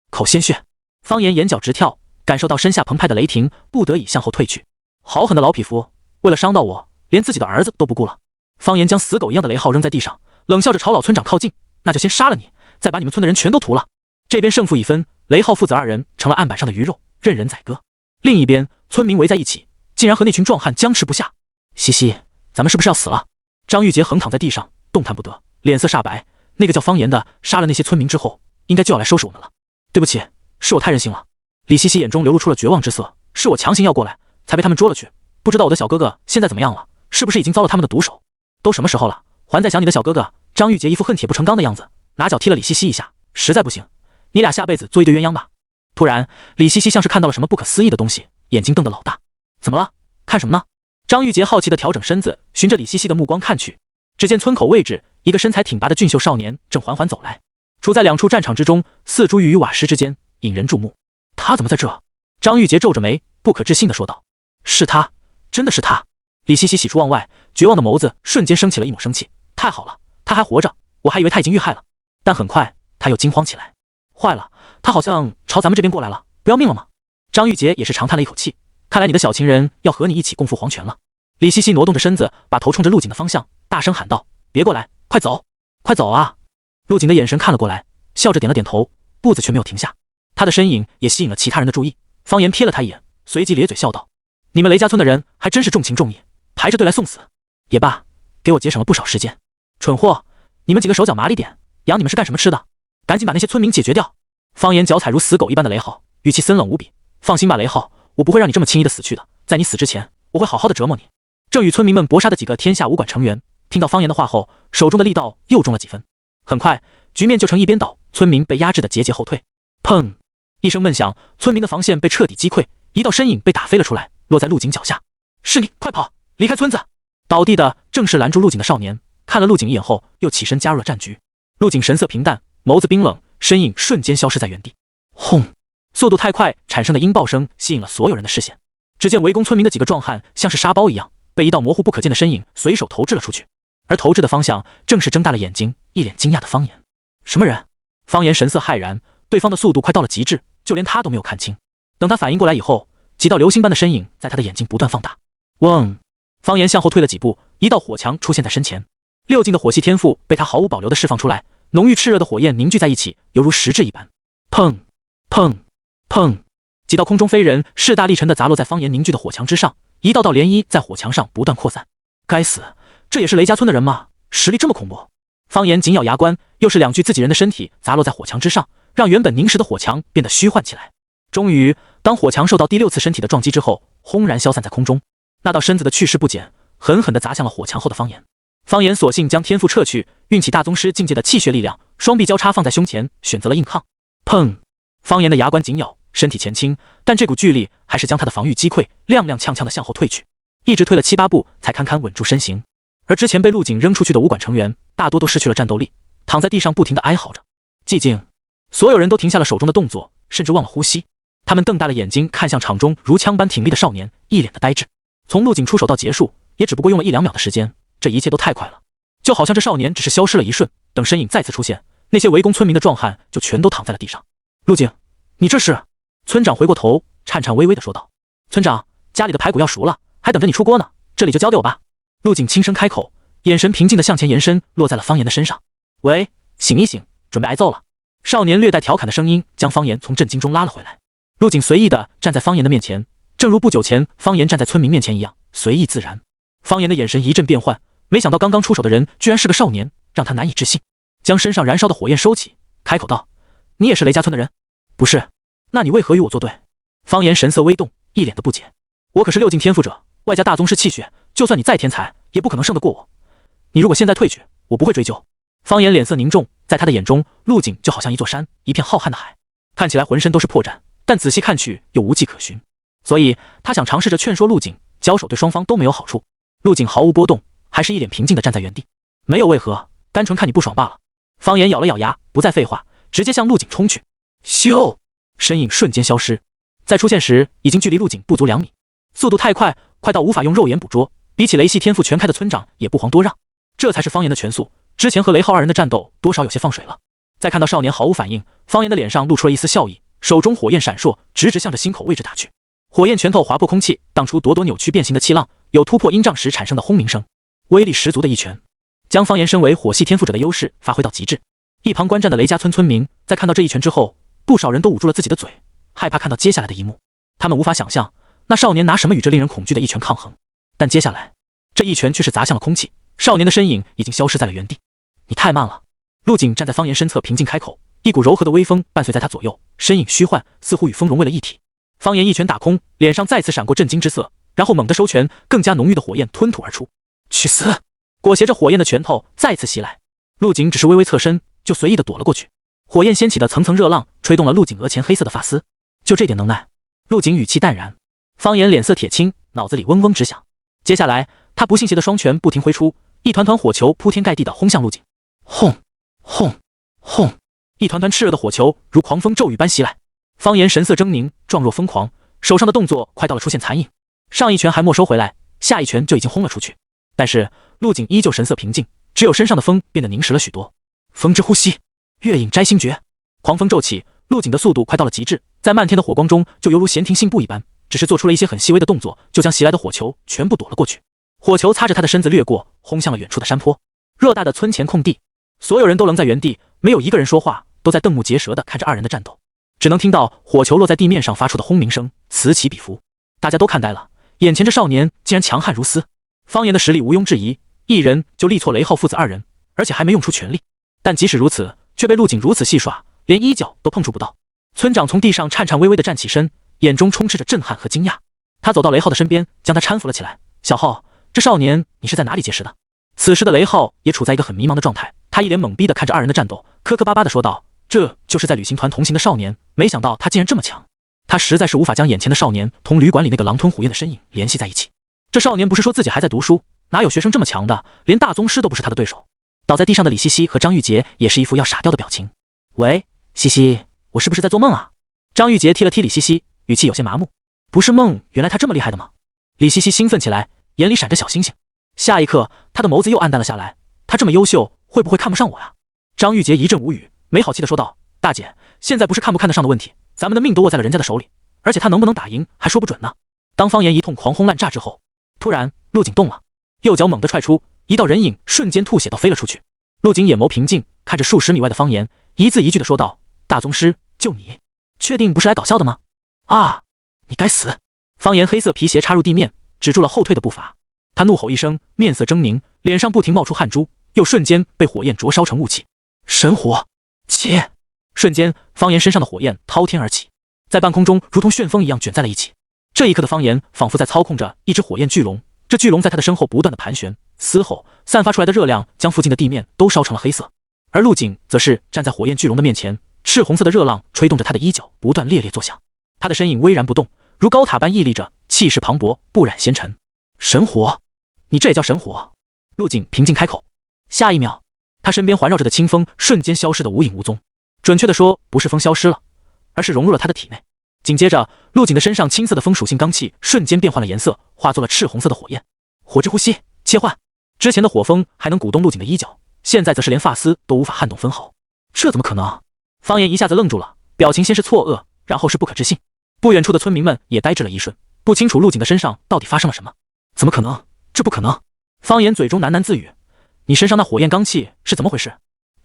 口鲜血。方言眼角直跳，感受到身下澎湃的雷霆，不得已向后退去。好狠的老匹夫，为了伤到我，连自己的儿子都不顾了。方言将死狗一样的雷浩扔在地上，冷笑着朝老村长靠近，那就先杀了你，再把你们村的人全都屠了。这边胜负已分，雷浩父子二人成了案板上的鱼肉，任人宰割。另一边，村民围在一起，竟然和那群壮汉僵持不下。西西，咱们是不是要死了？张玉洁横躺在地上，动弹不得，脸色煞白。那个叫方言的杀了那些村民之后，应该就要来收拾我们了。对不起，是我太任性了。李西西眼中流露出了绝望之色，是我强行要过来，才被他们捉了去。不知道我的小哥哥现在怎么样了，是不是已经遭了他们的毒手？都什么时候了，还在想你的小哥哥？张玉洁一副恨铁不成钢的样子，拿脚踢了李西西一下，实在不行，你俩下辈子做一对鸳鸯吧。突然，李西西像是看到了什么不可思议的东西，眼睛瞪得老大。怎么了？看什么呢？张玉洁好奇地调整身子，循着李西西的目光看去，只见村口位置，一个身材挺拔的俊秀少年正缓缓走来，处在两处战场之中，四株玉与瓦石之间，引人注目。他怎么在这？张玉洁皱着眉，不可置信地说道：“是他，真的是他！”李西西喜出望外，绝望的眸子瞬间升起了一抹生气。太好了，他还活着，我还以为他已经遇害了。但很快他又惊慌起来，坏了，他好像朝咱们这边过来了，不要命了吗？张玉洁也是长叹了一口气，看来你的小情人要和你一起共赴黄泉了。李西西挪动着身子，把头冲着陆景的方向，大声喊道：“别过来，快走，快走啊！”陆景的眼神看了过来，笑着点了点头，步子却没有停下。他的身影也吸引了其他人的注意。方言瞥了他一眼，随即咧嘴笑道：“你们雷家村的人还真是重情重义，排着队来送死。也罢，给我节省了不少时间。蠢货，你们几个手脚麻利点，养你们是干什么吃的？赶紧把那些村民解决掉！”方言脚踩如死狗一般的雷浩，语气森冷无比：“放心吧，雷浩，我不会让你这么轻易的死去的。在你死之前，我会好好的折磨你。”正与村民们搏杀的几个天下武馆成员，听到方言的话后，手中的力道又重了几分。很快，局面就成一边倒，村民被压制的节节后退。砰！一声闷响，村民的防线被彻底击溃，一道身影被打飞了出来，落在陆景脚下。是你，快跑，离开村子！倒地的正是拦住陆景的少年，看了陆景一眼后，又起身加入了战局。陆景神色平淡，眸子冰冷，身影瞬间消失在原地。轰！速度太快，产生的音爆声吸引了所有人的视线。只见围攻村民的几个壮汉像是沙包一样，被一道模糊不可见的身影随手投掷了出去，而投掷的方向正是睁大了眼睛、一脸惊讶的方言。什么人？方言神色骇然，对方的速度快到了极致，就连他都没有看清。等他反应过来以后，几道流星般的身影在他的眼睛不断放大。嗡！方言向后退了几步，一道火墙出现在身前。六境的火系天赋被他毫无保留地释放出来，浓郁炽热的火焰凝聚在一起，犹如实质一般。砰！砰！砰！几道空中飞人势大力沉地砸落在方言凝聚的火墙之上，一道道涟漪在火墙上不断扩散。该死，这也是雷家村的人吗？实力这么恐怖！方言紧咬牙关，又是2具自己人的身体砸落在火墙之上，让原本凝实的火墙变得虚幻起来。终于，当火墙受到第6次身体的撞击之后，轰然消散在空中。那道身子的去势不减，狠狠地砸向了火墙后的方言。方言索性将天赋撤去，运起大宗师境界的气血力量，双臂交叉放在胸前，选择了硬抗。砰！方言的牙关紧咬，身体前倾，但这股巨力还是将他的防御击溃，踉踉跄跄地向后退去，一直退了7、8步，才堪堪稳住身形。而之前被陆景扔出去的武馆成员，大多都失去了战斗力，躺在地上不停地哀嚎着。寂静，所有人都停下了手中的动作，甚至忘了呼吸。他们瞪大了眼睛看向场中如枪般挺立的少年，一脸的呆滞。从陆景出手到结束，也只不过用了1、2秒的时间，这一切都太快了，就好像这少年只是消失了一瞬，等身影再次出现，那些围攻村民的壮汉就全都躺在了地上。陆景，你这是？村长回过头，颤颤巍巍地说道：“村长，家里的排骨要熟了，还等着你出锅呢，这里就交给我吧。”陆景轻声开口，眼神平静地向前延伸，落在了方言的身上。喂，醒一醒，准备挨揍了。少年略带调侃的声音将方言从震惊中拉了回来。陆景随意地站在方言的面前，正如不久前方言站在村民面前一样，随意自然。方言的眼神一阵变幻，没想到刚刚出手的人居然是个少年，让他难以置信。将身上燃烧的火焰收起，开口道：“你也是雷家村的人？不是，那你为何与我作对？”方言神色微动，一脸的不解。我可是6境天赋者，外加大宗师气血，就算你再天才，也不可能胜得过我。你如果现在退去，我不会追究。方言脸色凝重，在他的眼中，陆景就好像一座山，一片浩瀚的海，看起来浑身都是破绽，但仔细看去又无迹可寻。所以他想尝试着劝说陆景，交手对双方都没有好处。陆景毫无波动，还是一脸平静地站在原地，没有为何，单纯看你不爽罢了。方言咬了咬牙，不再废话，直接向陆景冲去。咻，身影瞬间消失，在出现时已经距离陆景不足2米，速度太快，快到无法用肉眼捕捉，比起雷系天赋全开的村长也不遑多让。这才是方言的全速，之前和雷浩二人的战斗多少有些放水了。再看到少年毫无反应，方言的脸上露出了一丝笑意，手中火焰闪烁，直直向着心口位置打去。火焰拳头划破空气，荡出朵朵扭曲变形的气浪，有突破音障时产生的轰鸣声，威力十足的一拳，将方言身为火系天赋者的优势发挥到极致。一旁观战的雷家村村民在看到这一拳之后，不少人都捂住了自己的嘴，害怕看到接下来的一幕。他们无法想象那少年拿什么与这令人恐惧的一拳抗衡，但接下来这一拳却是砸向了空气，少年的身影已经消失在了原地。你太慢了。陆景站在方言身侧，平静开口，一股柔和的微风伴随在他左右，身影虚幻，似乎与风融为了一体。方言一拳打空，脸上再次闪过震惊之色，然后猛地收拳，更加浓郁的火焰吞吐而出。去死！裹挟着火焰的拳头再次袭来，陆景只是微微侧身，就随意的躲了过去。火焰掀起的层层热浪吹动了陆景额前黑色的发丝，就这点能耐？陆景语气淡然。方言脸色铁青，脑子里嗡嗡直响。接下来他不信邪的双拳不停挥出，一团团火球铺天盖地的轰向陆景。轰轰轰！一团团炽热的火球如狂风骤雨般袭来。方言神色狰狞，状若疯狂，手上的动作快到了出现残影。上一拳还没收回来，下一拳就已经轰了出去。但是陆景依旧神色平静，只有身上的风变得凝实了许多。风之呼吸，月影摘星诀。狂风骤起，陆景的速度快到了极致，在漫天的火光中就犹如闲庭信步一般，只是做出了一些很细微的动作，就将袭来的火球全部躲了过去。火球擦着他的身子掠过，轰向了远处的山坡。偌大的村前空地，所有人都愣在原地，没有一个人说话，都在瞠目结舌地看着二人的战斗，只能听到火球落在地面上发出的轰鸣声，此起彼伏。大家都看呆了，眼前这少年竟然强悍如斯。方言的实力毋庸置疑，一人就力挫雷浩父子二人，而且还没用出全力。但即使如此，却被陆景如此戏耍，连衣角都碰触不到。村长从地上颤颤巍巍地站起身，眼中充斥着震撼和惊讶。他走到雷浩的身边，将他搀扶了起来。小浩，这少年你是在哪里结识的？此时的雷浩也处在一个很迷茫的状态，他一脸懵逼地看着二人的战斗，磕磕巴巴地说道：“这就是在旅行团同行的少年，没想到他竟然这么强。”他实在是无法将眼前的少年同旅馆里那个狼吞虎咽的身影联系在一起。这少年不是说自己还在读书，哪有学生这么强的，连大宗师都不是他的对手。倒在地上的李西西和张玉洁也是一副要傻掉的表情。喂，西西，我是不是在做梦啊？张玉洁踢了踢李西西，语气有些麻木。不是梦，原来他这么厉害的吗？李西西兴奋起来，眼里闪着小星星。下一刻，他的眸子又暗淡了下来。他这么优秀，会不会看不上我呀？张玉洁一阵无语，没好气地说道：“大姐，现在不是看不看得上的问题，咱们的命都握在了人家的手里，而且他能不能打赢还说不准呢。”当方言一通狂轰滥炸之后，突然陆景动了，右脚猛地踹出，一道人影瞬间吐血到飞了出去。陆景眼眸平静，看着数十米外的方言，一字一句地说道：“大宗师，就你，确定不是来搞笑的吗？”啊！你该死！方言黑色皮鞋插入地面，止住了后退的步伐。他怒吼一声，面色狰狞，脸上不停冒出汗珠，又瞬间被火焰灼烧成雾气。神火！切！瞬间，方言身上的火焰滔天而起，在半空中如同旋风一样卷在了一起。这一刻的方言仿佛在操控着一只火焰巨龙，这巨龙在他的身后不断的盘旋嘶吼，散发出来的热量将附近的地面都烧成了黑色。而陆景则是站在火焰巨龙的面前，赤红色的热浪吹动着他的衣角，不断猎猎作响。他的身影巍然不动，如高塔般屹立着，气势磅礴，不染纤尘。神火？你这也叫神火？陆景平静开口。下一秒，他身边环绕着的清风瞬间消失得无影无踪。准确的说，不是风消失了，而是融入了他的体内。紧接着，陆景的身上青色的风属性罡气瞬间变换了颜色，化作了赤红色的火焰。火之呼吸，切换。之前的火风还能鼓动陆景的衣角，现在则是连发丝都无法撼动分毫。这怎么可能？方言一下子愣住了，表情先是错愕，然后是不可置信。不远处的村民们也呆滞了一瞬，不清楚陆景的身上到底发生了什么。怎么可能？这不可能！方言嘴中喃喃自语，你身上那火焰罡气是怎么回事？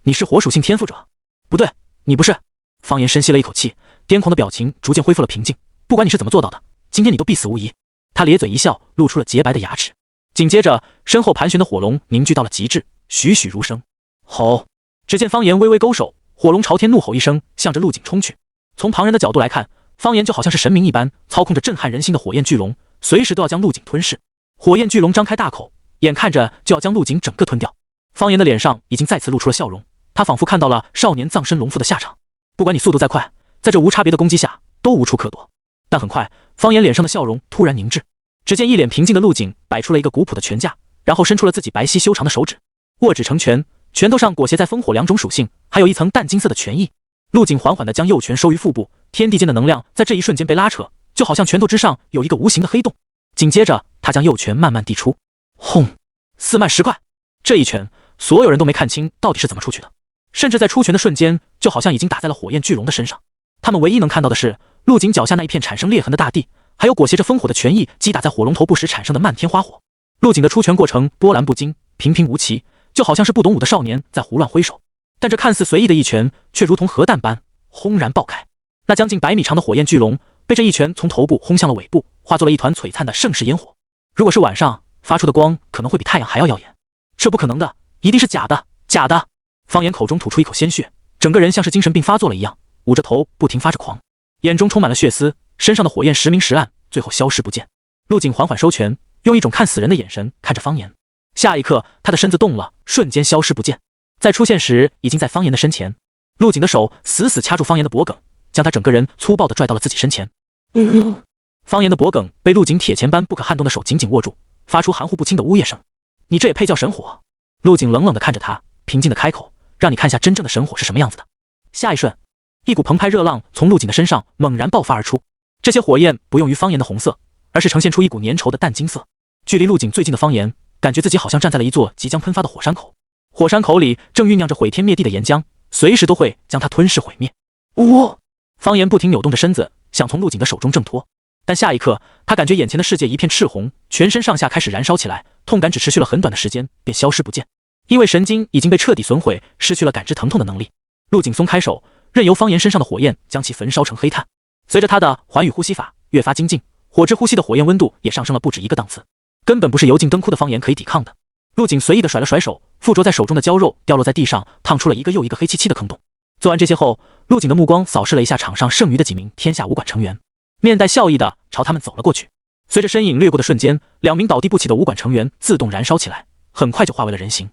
你是火属性天赋者？不对，你不是。方言深吸了一口气，癫狂的表情逐渐恢复了平静。不管你是怎么做到的，今天你都必死无疑。他咧嘴一笑，露出了洁白的牙齿。紧接着，身后盘旋的火龙凝聚到了极致，栩栩如生。吼！只见方言微微勾手，火龙朝天怒吼一声，向着陆景冲去。从旁人的角度来看，方言就好像是神明一般，操控着震撼人心的火焰巨龙，随时都要将陆景吞噬。火焰巨龙张开大口，眼看着就要将陆景整个吞掉。方言的脸上已经再次露出了笑容，他仿佛看到了少年葬身龙腹的下场。不管你速度再快，在这无差别的攻击下，都无处可躲。但很快，方言脸上的笑容突然凝滞。只见一脸平静的陆景摆出了一个古朴的拳架，然后伸出了自己白皙修长的手指，握指成拳，拳头上裹挟在风火两种属性，还有一层淡金色的拳意。陆景缓缓地将右拳收于腹部，天地间的能量在这一瞬间被拉扯，就好像拳头之上有一个无形的黑洞。紧接着，他将右拳慢慢递出，轰！四脉石块。这一拳，所有人都没看清到底是怎么出去的，甚至在出拳的瞬间，就好像已经打在了火焰巨龙的身上。他们唯一能看到的是陆景脚下那一片产生裂痕的大地，还有裹挟着烽火的拳意击打在火龙头部时产生的漫天花火。陆景的出拳过程波澜不惊，平平无奇，就好像是不懂武的少年在胡乱挥手。但这看似随意的一拳，却如同核弹般轰然爆开。那将近100米长的火焰巨龙被这一拳从头部轰向了尾部，化作了一团璀璨的盛世烟火。如果是晚上，发出的光可能会比太阳还要耀眼。这不可能的，一定是假的，假的！方言口中吐出一口鲜血，整个人像是精神病发作了一样，捂着头不停发着狂，眼中充满了血丝，身上的火焰时明时暗，最后消失不见。陆景缓缓收拳，用一种看死人的眼神看着方言。下一刻，他的身子动了，瞬间消失不见。在出现时，已经在方言的身前。陆景的手死死掐住方言的脖颈，将他整个人粗暴地拽到了自己身前。方言的脖颈被陆景铁钳般不可撼动的手紧紧握住，发出含糊不清的呜咽声。你这也配叫神火？陆景冷冷地看着他，平静地开口，让你看下真正的神火是什么样子的。下一瞬，一股澎湃热浪从陆景的身上猛然爆发而出，这些火焰不用于方言的红色，而是呈现出一股粘稠的淡金色。距离陆景最近的方言感觉自己好像站在了一座即将喷发的火山口，火山口里正酝酿着毁天灭地的岩浆，随时都会将它吞噬毁灭。方言不停扭动着身子，想从陆景的手中挣脱，但下一刻，他感觉眼前的世界一片赤红，全身上下开始燃烧起来，痛感只持续了很短的时间，便消失不见。因为神经已经被彻底损毁，失去了感知疼痛的能力。陆景松开手，任由方言身上的火焰将其焚烧成黑炭。随着他的环宇呼吸法越发精进，火之呼吸的火焰温度也上升了不止一个档次，根本不是油尽灯枯的方言可以抵抗的。陆景随意地甩了甩手，附着在手中的焦肉掉落在地上，烫出了一个又一个黑漆漆的坑洞。做完这些后，陆景的目光扫视了一下场上剩余的几名天下武馆成员，面带笑意地朝他们走了过去。随着身影掠过的瞬间，2名倒地不起的武馆成员自动燃烧起来，很快就化为了人形。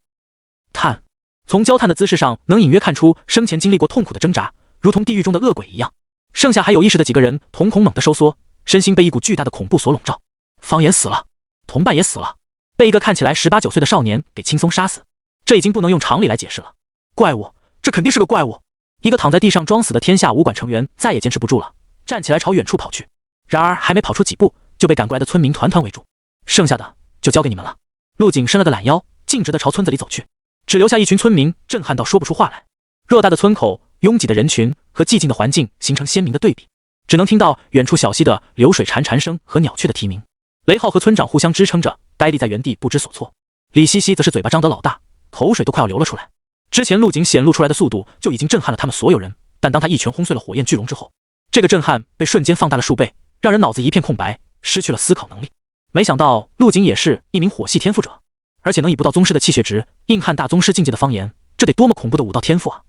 炭，从焦炭的姿势上能隐约看出生前经历过痛苦的挣扎，如同地狱中的恶鬼一样。剩下还有意识的几个人瞳孔猛地收缩，身心被一股巨大的恐怖所笼罩。方言死了，同伴也死了，被一个看起来18、19岁的少年给轻松杀死，这已经不能用常理来解释了。怪物，这肯定是个怪物！一个躺在地上装死的天下武馆成员再也坚持不住了，站起来朝远处跑去。然而还没跑出几步，就被赶过来的村民团团围住。剩下的就交给你们了。陆景伸了个懒腰，径直地朝村子里走去，只留下一群村民震撼到说不出话来。偌大的村口，拥挤的人群和寂静的环境形成鲜明的对比，只能听到远处小溪的流水潺潺声和鸟雀的啼鸣。雷浩和村长互相支撑着，呆立在原地不知所措。李西西则是嘴巴张得老大，口水都快要流了出来。之前陆景显露出来的速度就已经震撼了他们所有人，但当他一拳轰碎了火焰巨龙之后，这个震撼被瞬间放大了数倍，让人脑子一片空白，失去了思考能力。没想到陆景也是一名火系天赋者，而且能以不到宗师的气血值硬汉大宗师境界的方言，这得多么恐怖的武道天赋啊！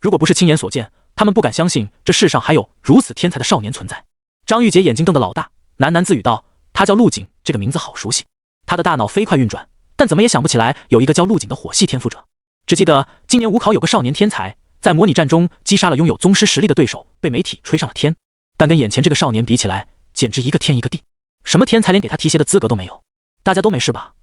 如果不是亲眼所见，他们不敢相信这世上还有如此天才的少年存在。张玉洁眼睛瞪得老大，喃喃自语道：“他叫陆景，这个名字好熟悉。”他的大脑飞快运转，但怎么也想不起来有一个叫陆景的火系天赋者。只记得今年武考有个少年天才，在模拟战中击杀了拥有宗师实力的对手，被媒体吹上了天。但跟眼前这个少年比起来，简直一个天一个地。什么天才连给他提鞋的资格都没有。大家都没事吧？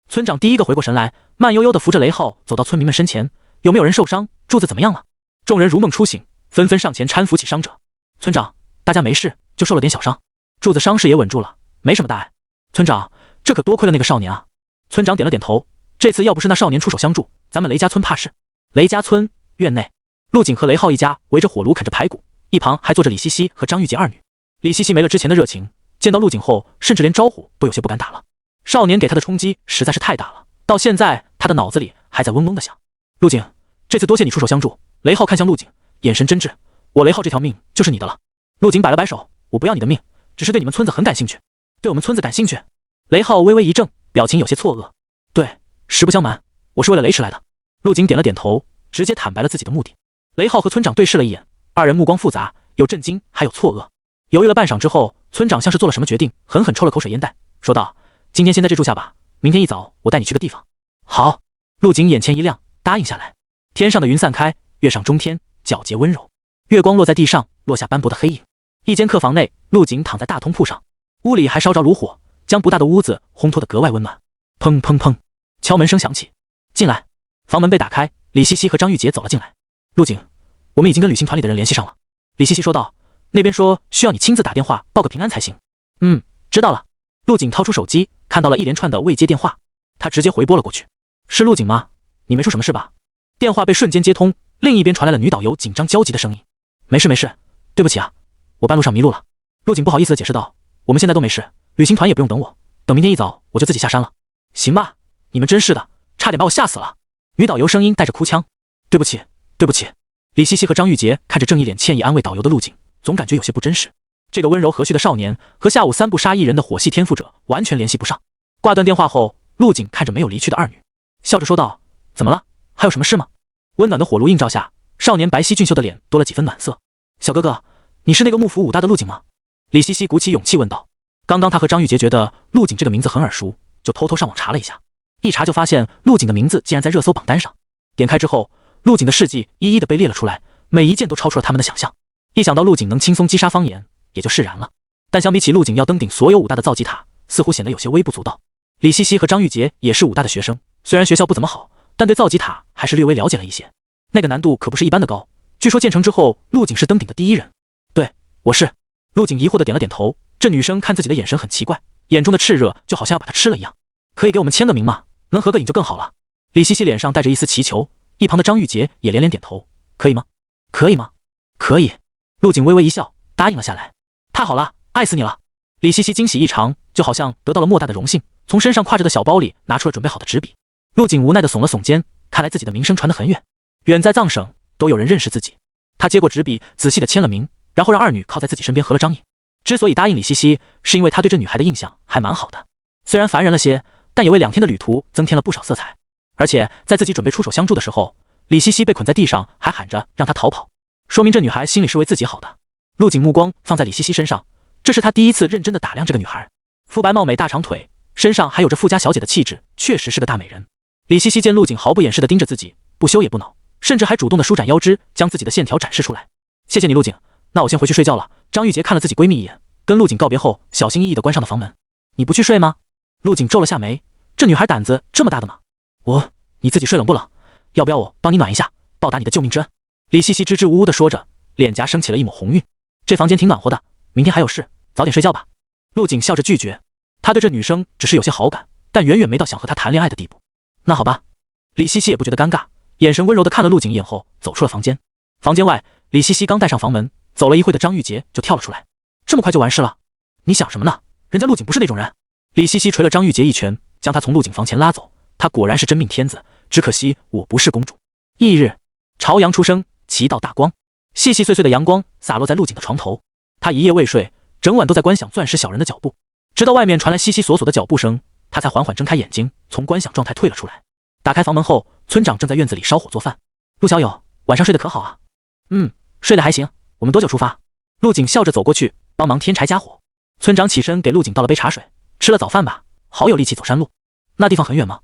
村长第一个回过神来，慢悠悠地扶着雷浩走到村民们身前：“有没有人受伤？柱子怎么样了？”众人如梦初醒，纷纷上前搀扶起伤者。村长，大家没事，就受了点小伤。柱子伤势也稳住了，没什么大碍。村长，这可多亏了那个少年啊。村长点了点头，这次要不是那少年出手相助，咱们雷家村怕是……雷家村院内，陆景和雷浩一家围着火炉啃着排骨，一旁还坐着李西西和张玉洁二女。李西西没了之前的热情，见到陆景后，甚至连招呼都有些不敢打了。少年给他的冲击实在是太大了，到现在他的脑子里还在嗡嗡的响。陆景，这次多谢你出手相助。雷浩看向陆景，眼神真挚。我雷浩这条命就是你的了。陆景摆了摆手，我不要你的命，只是对你们村子很感兴趣。对我们村子感兴趣？雷浩微微一怔，表情有些错愕。对，实不相瞒，我是为了雷池来的。陆景点了点头，直接坦白了自己的目的。雷浩和村长对视了一眼，二人目光复杂，有震惊，还有错愕。犹豫了半晌之后，村长像是做了什么决定，狠狠抽了口水烟袋，说道：“今天先在这住下吧，明天一早我带你去个地方。”好。陆景眼前一亮，答应下来。天上的云散开，月上中天，皎洁温柔。月光落在地上，落下斑驳的黑影。一间客房内，陆景躺在大通铺上，屋里还烧着炉火，将不大的屋子烘托得格外温暖。砰砰砰，敲门声响起，进来。房门被打开，李西西和张玉洁走了进来。陆景，我们已经跟旅行团里的人联系上了。李西西说道，那边说需要你亲自打电话报个平安才行。知道了。陆景掏出手机，看到了一连串的未接电话，他直接回拨了过去。是陆景吗？你没出什么事吧？电话被瞬间接通，另一边传来了女导游紧张焦急的声音。没事没事，对不起啊，我半路上迷路了。陆景不好意思地解释道，我们现在都没事，旅行团也不用等我，等明天一早我就自己下山了。行吧，你们真是的，差点把我吓死了。女导游声音带着哭腔。对不起对不起。李西西和张玉洁看着正一脸歉意安慰导游的陆景，总感觉有些不真实。这个温柔和煦的少年和下午3步杀1人的火系天赋者完全联系不上。挂断电话后，陆景看着没有离去的二女，笑着说道，怎么了？还有什么事吗？温暖的火炉映照下，少年白皙俊秀的脸多了几分暖色。小哥哥，你是那个幕府武大的陆景吗？李西西鼓起勇气问道。刚刚他和张玉洁觉得陆景这个名字很耳熟，就偷偷上网查了一下，一查就发现陆景的名字竟然在热搜榜单上。点开之后，陆景的事迹一一的被列了出来，每一件都超出了他们的想象。一想到陆景能轻松击杀方言，也就释然了。但相比起陆景要登顶所有武大的造极塔，似乎显得有些微不足道。李西西和张玉洁也是武大的学生，虽然学校不怎么好，但对造极塔还是略微了解了一些。那个难度可不是一般的高，据说建成之后，陆景是登顶的第一人。对，我是。陆景疑惑的点了点头，这女生看自己的眼神很奇怪，眼中的炽热就好像要把他吃了一样。可以给我们签个名吗？能合个影就更好了。李西西脸上带着一丝祈求，一旁的张玉洁也连连点头。可以吗？可以吗？可以。陆景微微一笑，答应了下来。太好了，爱死你了。李西西惊喜异常，就好像得到了莫大的荣幸，从身上挎着的小包里拿出了准备好的纸笔。陆景无奈的耸了耸肩，看来自己的名声传得很远，远在藏省都有人认识自己。他接过纸笔，仔细的签了名，然后让二女靠在自己身边合了张影。之所以答应李西西，是因为他对这女孩的印象还蛮好的，虽然烦人了些，但也为2天的旅途增添了不少色彩。而且在自己准备出手相助的时候，李西西被捆在地上，还喊着让他逃跑，说明这女孩心里是为自己好的。陆景目光放在李西西身上，这是他第一次认真的打量这个女孩。肤白貌美，大长腿，身上还有着富家小姐的气质，确实是个大美人。李西西见陆景毫不掩饰地盯着自己，不羞也不恼，甚至还主动地舒展腰肢，将自己的线条展示出来。谢谢你，陆景，那我先回去睡觉了。张玉洁看了自己闺蜜一眼，跟陆景告别后，小心翼翼地关上了房门。你不去睡吗？陆景皱了下眉，这女孩胆子这么大的吗？你自己睡冷不冷？要不要我帮你暖一下，报答你的救命之恩？李西西支支吾吾地说着，脸颊升起了一抹红晕。这房间挺暖和的，明天还有事，早点睡觉吧。陆景笑着拒绝，他对这女生只是有些好感，但远远没到想和她谈恋爱的地步。那好吧。李西西也不觉得尴尬，眼神温柔地看了陆景一眼后，走出了房间。房间外，李西西刚带上房门，走了一会的张玉洁就跳了出来。这么快就完事了？你想什么呢？人家陆景不是那种人。李西西捶了张玉洁一拳，将她从陆景房前拉走。她果然是真命天子，只可惜我不是公主。翌日，朝阳初升，其道大光，细细碎碎的阳光洒落在陆景的床头。他一夜未睡，整晚都在观想钻石小人的脚步，直到外面传来悉悉索索的脚步声，他才缓缓睁开眼睛，从观想状态退了出来。打开房门后，村长正在院子里烧火做饭。陆小友，晚上睡得可好啊？睡得还行。我们多久出发？陆景笑着走过去，帮忙添柴加火。村长起身给陆景倒了杯茶水。吃了早饭吧，好有力气走山路。那地方很远吗？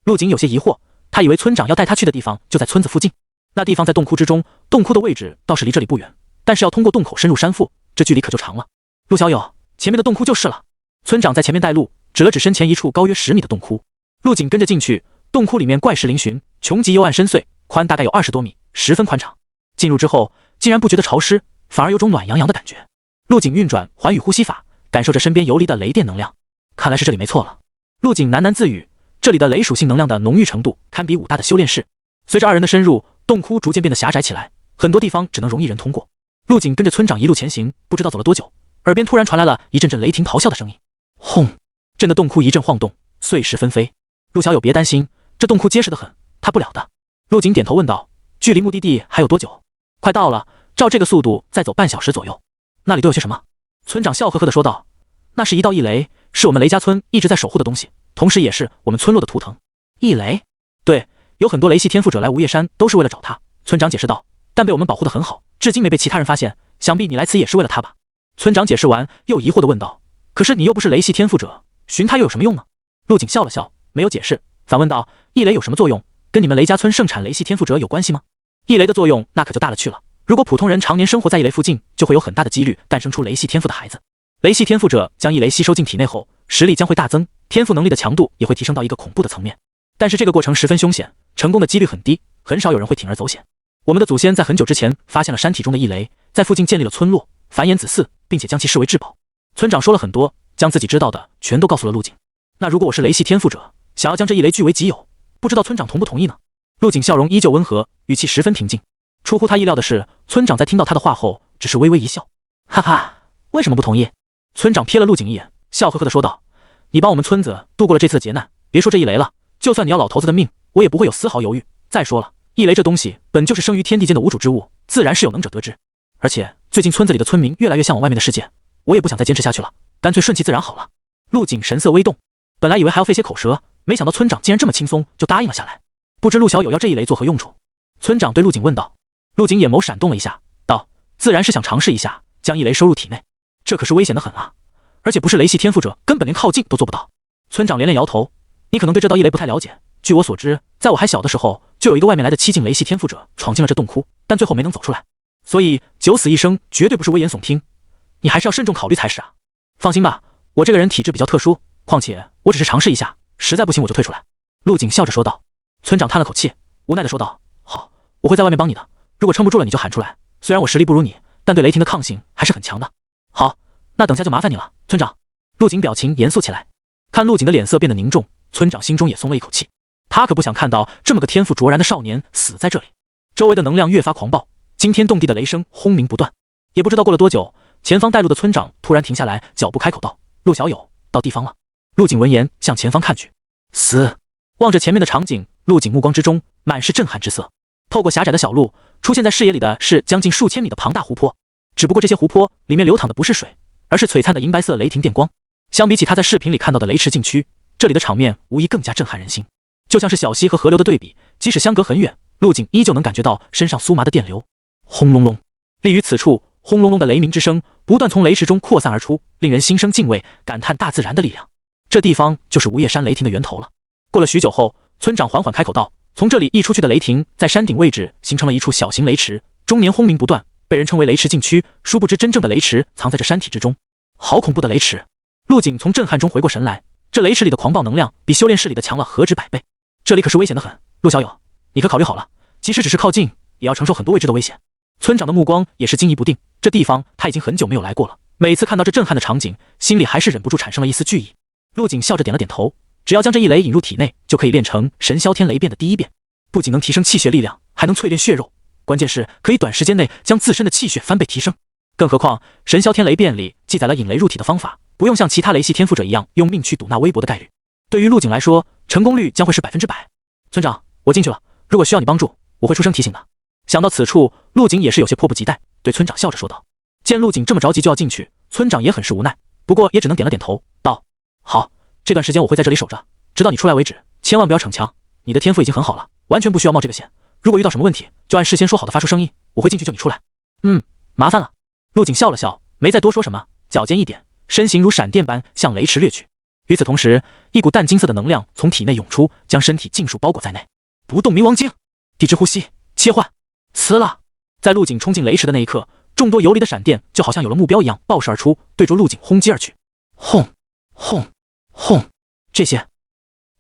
陆景有些疑惑，他以为村长要带他去的地方就在村子附近。那地方在洞窟之中，洞窟的位置倒是离这里不远，但是要通过洞口深入山腹，这距离可就长了。陆小友，前面的洞窟就是了。村长在前面带路，指了指身前一处高约10米的洞窟。陆景跟着进去，洞窟里面怪石嶙峋，穷极幽暗深邃，宽大概有20多米，十分宽敞。进入之后，竟然不觉得潮湿，反而有种暖洋洋的感觉。陆景运转环宇呼吸法，感受着身边游离的雷电能量，看来是这里没错了。陆景喃喃自语，这里的雷属性能量的浓郁程度堪比武大的修炼室。随着二人的深入，洞窟逐渐变得狭窄起来，很多地方只能容一人通过。陆景跟着村长一路前行，不知道走了多久，耳边突然传来了一阵阵雷霆咆哮的声音，轰！震得洞窟一阵晃动，碎石纷飞。陆小友别担心，这洞窟结实得很，他不了的。陆景点头问道：“距离目的地还有多久？”“快到了，照这个速度再走半小时左右。”“那里都有些什么？”村长笑呵呵地说道：“那是一道异雷，是我们雷家村一直在守护的东西，同时也是我们村落的图腾。”“异雷？”“对，有很多雷系天赋者来无叶山都是为了找他。”村长解释道，“但被我们保护得很好，至今没被其他人发现，想必你来此也是为了他吧？”村长解释完，又疑惑地问道：“可是你又不是雷系天赋者，寻他又有什么用呢？”陆景笑了笑，没有解释，反问道：“异雷有什么作用？跟你们雷家村盛产雷系天赋者有关系吗？”“异雷的作用那可就大了去了。如果普通人常年生活在异雷附近，就会有很大的几率诞生出雷系天赋的孩子。雷系天赋者将异雷吸收进体内后，实力将会大增，天赋能力的强度也会提升到一个恐怖的层面。但是这个过程十分凶险，成功的几率很低，很少有人会铤而走险。我们的祖先在很久之前发现了山体中的异雷，在附近建立了村落，繁衍子嗣，并且将其视为至宝。”村长说了很多，将自己知道的全都告诉了陆景。“那如果我是雷系天赋者，想要将这异雷据为己有，不知道村长同不同意呢？”陆景笑容依旧温和，语气十分平静。出乎他意料的是，村长在听到他的话后，只是微微一笑。“哈哈，为什么不同意？”村长瞥了陆景一眼，笑呵呵地说道：“你帮我们村子度过了这次的劫难，别说这异雷了，就算你要老头子的命，我也不会有丝毫犹豫。再说了，异雷这东西本就是生于天地间的无主之物，自然是有能者得之。而且最近村子里的村民越来越向往外面的世界，我也不想再坚持下去了，干脆顺其自然好了。”陆景神色微动，本来以为还要费些口舌，没想到村长竟然这么轻松就答应了下来。不知陆小友要这异雷作何用处？村长对陆景问道。陆景眼眸闪动了一下，道：“自然是想尝试一下将异雷收入体内，这可是危险的很啊，而且不是雷系天赋者根本连靠近都做不到。”村长连连摇头：“你可能对这道异雷不太了解，据我所知，在我还小的时候，就有一个外面来的7境雷系天赋者闯进了这洞窟，但最后没能走出来，所以九死一生绝对不是危言耸听，你还是要慎重考虑才是啊。放心吧，我这个人体质比较特殊，况且我只是尝试一下，实在不行我就退出来。”陆景笑着说道。村长叹了口气，无奈地说道：“好，我会在外面帮你的，如果撑不住了你就喊出来，虽然我实力不如你，但对雷霆的抗性还是很强的。”“好，那等下就麻烦你了，村长。”陆景表情严肃起来，看陆景的脸色变得凝重，村长心中也松了一口气，他可不想看到这么个天赋卓然的少年死在这里。周围的能量越发狂暴，惊天动地的雷声轰鸣不断。也不知道过了多久，前方带路的村长突然停下来脚步，开口道：“陆小友，到地方了。”陆景闻言向前方看去，死！望着前面的场景，陆景目光之中满是震撼之色。透过狭窄的小路，出现在视野里的是将近数千米的庞大湖泊，只不过这些湖泊里面流淌的不是水，而是璀璨的银白色雷霆电光。相比起他在视频里看到的雷池禁区，这里的场面无疑更加震撼人心，就像是小溪和河流的对比，即使相隔很远，陆景依旧能感觉到身上酥麻的电流。轰隆隆，立于此处，轰隆隆的雷鸣之声不断从雷池中扩散而出，令人心生敬畏，感叹大自然的力量。这地方就是无叶山雷霆的源头了。过了许久后，村长缓缓开口道：“从这里溢出去的雷霆，在山顶位置形成了一处小型雷池，终年轰鸣不断，被人称为雷池禁区。殊不知真正的雷池藏在这山体之中。好恐怖的雷池！”陆景从震撼中回过神来，这雷池里的狂暴能量比修炼室里的强了何止100倍，这里可是危险的很。陆小友，你可考虑好了，即使只是靠近，也要承受很多未知的危险。村长的目光也是惊疑不定，这地方他已经很久没有来过了，每次看到这震撼的场景，心里还是忍不住产生了一丝惧意。陆景笑着点了点头，只要将这一雷引入体内，就可以练成神霄天雷变的第1变，不仅能提升气血力量，还能淬炼血肉，关键是可以短时间内将自身的气血翻倍提升。更何况神霄天雷变里记载了引雷入体的方法，不用像其他雷系天赋者一样用命去赌那微薄的概率，对于陆景来说，成功率将会是100%。村长，我进去了，如果需要你帮助，我会出声提醒的。想到此处，陆景也是有些迫不及待，对村长笑着说道。见陆景这么着急就要进去，村长也很是无奈，不过也只能点了点头，道：“好，这段时间我会在这里守着，直到你出来为止，千万不要逞强。你的天赋已经很好了，完全不需要冒这个险。如果遇到什么问题，就按事先说好的发出声音，我会进去救你出来。”“麻烦了。”陆景笑了笑，没再多说什么，脚尖一点，身形如闪电般向雷池掠去。与此同时，一股淡金色的能量从体内涌出，将身体尽数包裹在内。不动冥王经，地之呼吸，切换，呲了！在陆景冲进雷池的那一刻，众多游离的闪电就好像有了目标一样爆射而出，对着陆景轰击而去。轰轰轰！这些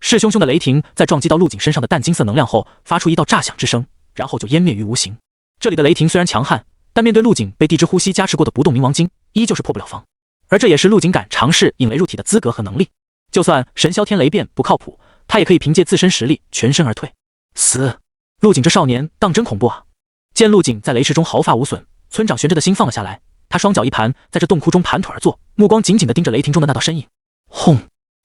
势汹汹的雷霆在撞击到陆景身上的淡金色能量后，发出一道炸响之声，然后就湮灭于无形。这里的雷霆虽然强悍，但面对陆景被地之呼吸加持过的不动冥王经，依旧是破不了防。而这也是陆景敢尝试引雷入体的资格和能力。就算神霄天雷变不靠谱，他也可以凭借自身实力全身而退。死！陆景这少年当真恐怖啊！见陆景在雷池中毫发无损，村长悬着的心放了下来，他双脚一盘，在这洞窟中盘腿而坐，目光紧紧地盯着雷霆中的那道身影。轰！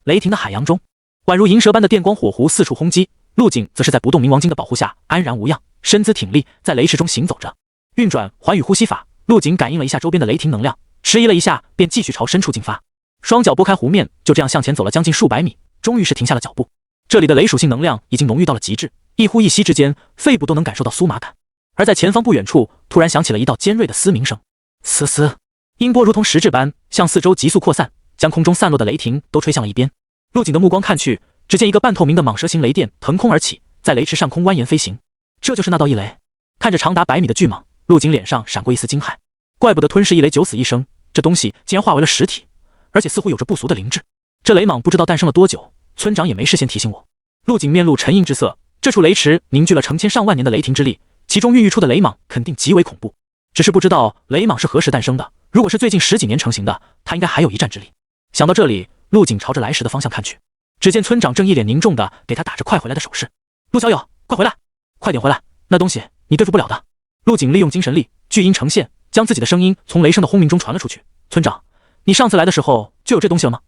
雷霆的海洋中，宛如银蛇般的电光火狐四处轰击，陆景则是在不动明王晶的保护下安然无恙，身姿挺立，在雷池中行走着。运转环宇呼吸法，陆景感应了一下周边的雷霆能量，迟疑了一下，便继续朝深处进发。双脚拨开湖面，就这样向前走了将近数百米，终于是停下了脚步。这里的雷属性能量已经浓郁到了极致，一呼一吸之间，肺部都能感受到酥麻感。而在前方不远处，突然响起了一道尖锐的嘶鸣声，嘶嘶，音波如同实质般向四周急速扩散，将空中散落的雷霆都吹向了一边。陆景的目光看去，只见一个半透明的蟒蛇形雷电腾空而起，在雷池上空蜿蜒飞行。这就是那道异雷。看着长达100米的巨蟒，陆景脸上闪过一丝惊骇，怪不得吞噬异雷九死一生，这东西竟然化为了实体，而且似乎有着不俗的灵智。这雷蟒不知道诞生了多久，村长也没事先提醒我。陆景面露沉硬之色，这处雷池凝聚了成千上万年的雷霆之力，其中孕育出的雷蟒肯定极为恐怖。只是不知道雷蟒是何时诞生的，如果是最近10几年成型的，它应该还有一战之力。想到这里，陆景朝着来时的方向看去，只见村长正一脸凝重的给他打着快回来的手势。陆小友，快回来，快点回来，那东西你对付不了的。陆景利用精神力，巨音呈现，将自己的声音从雷声的轰鸣中传了出去。村长，你上次来的时候就有这东西了吗？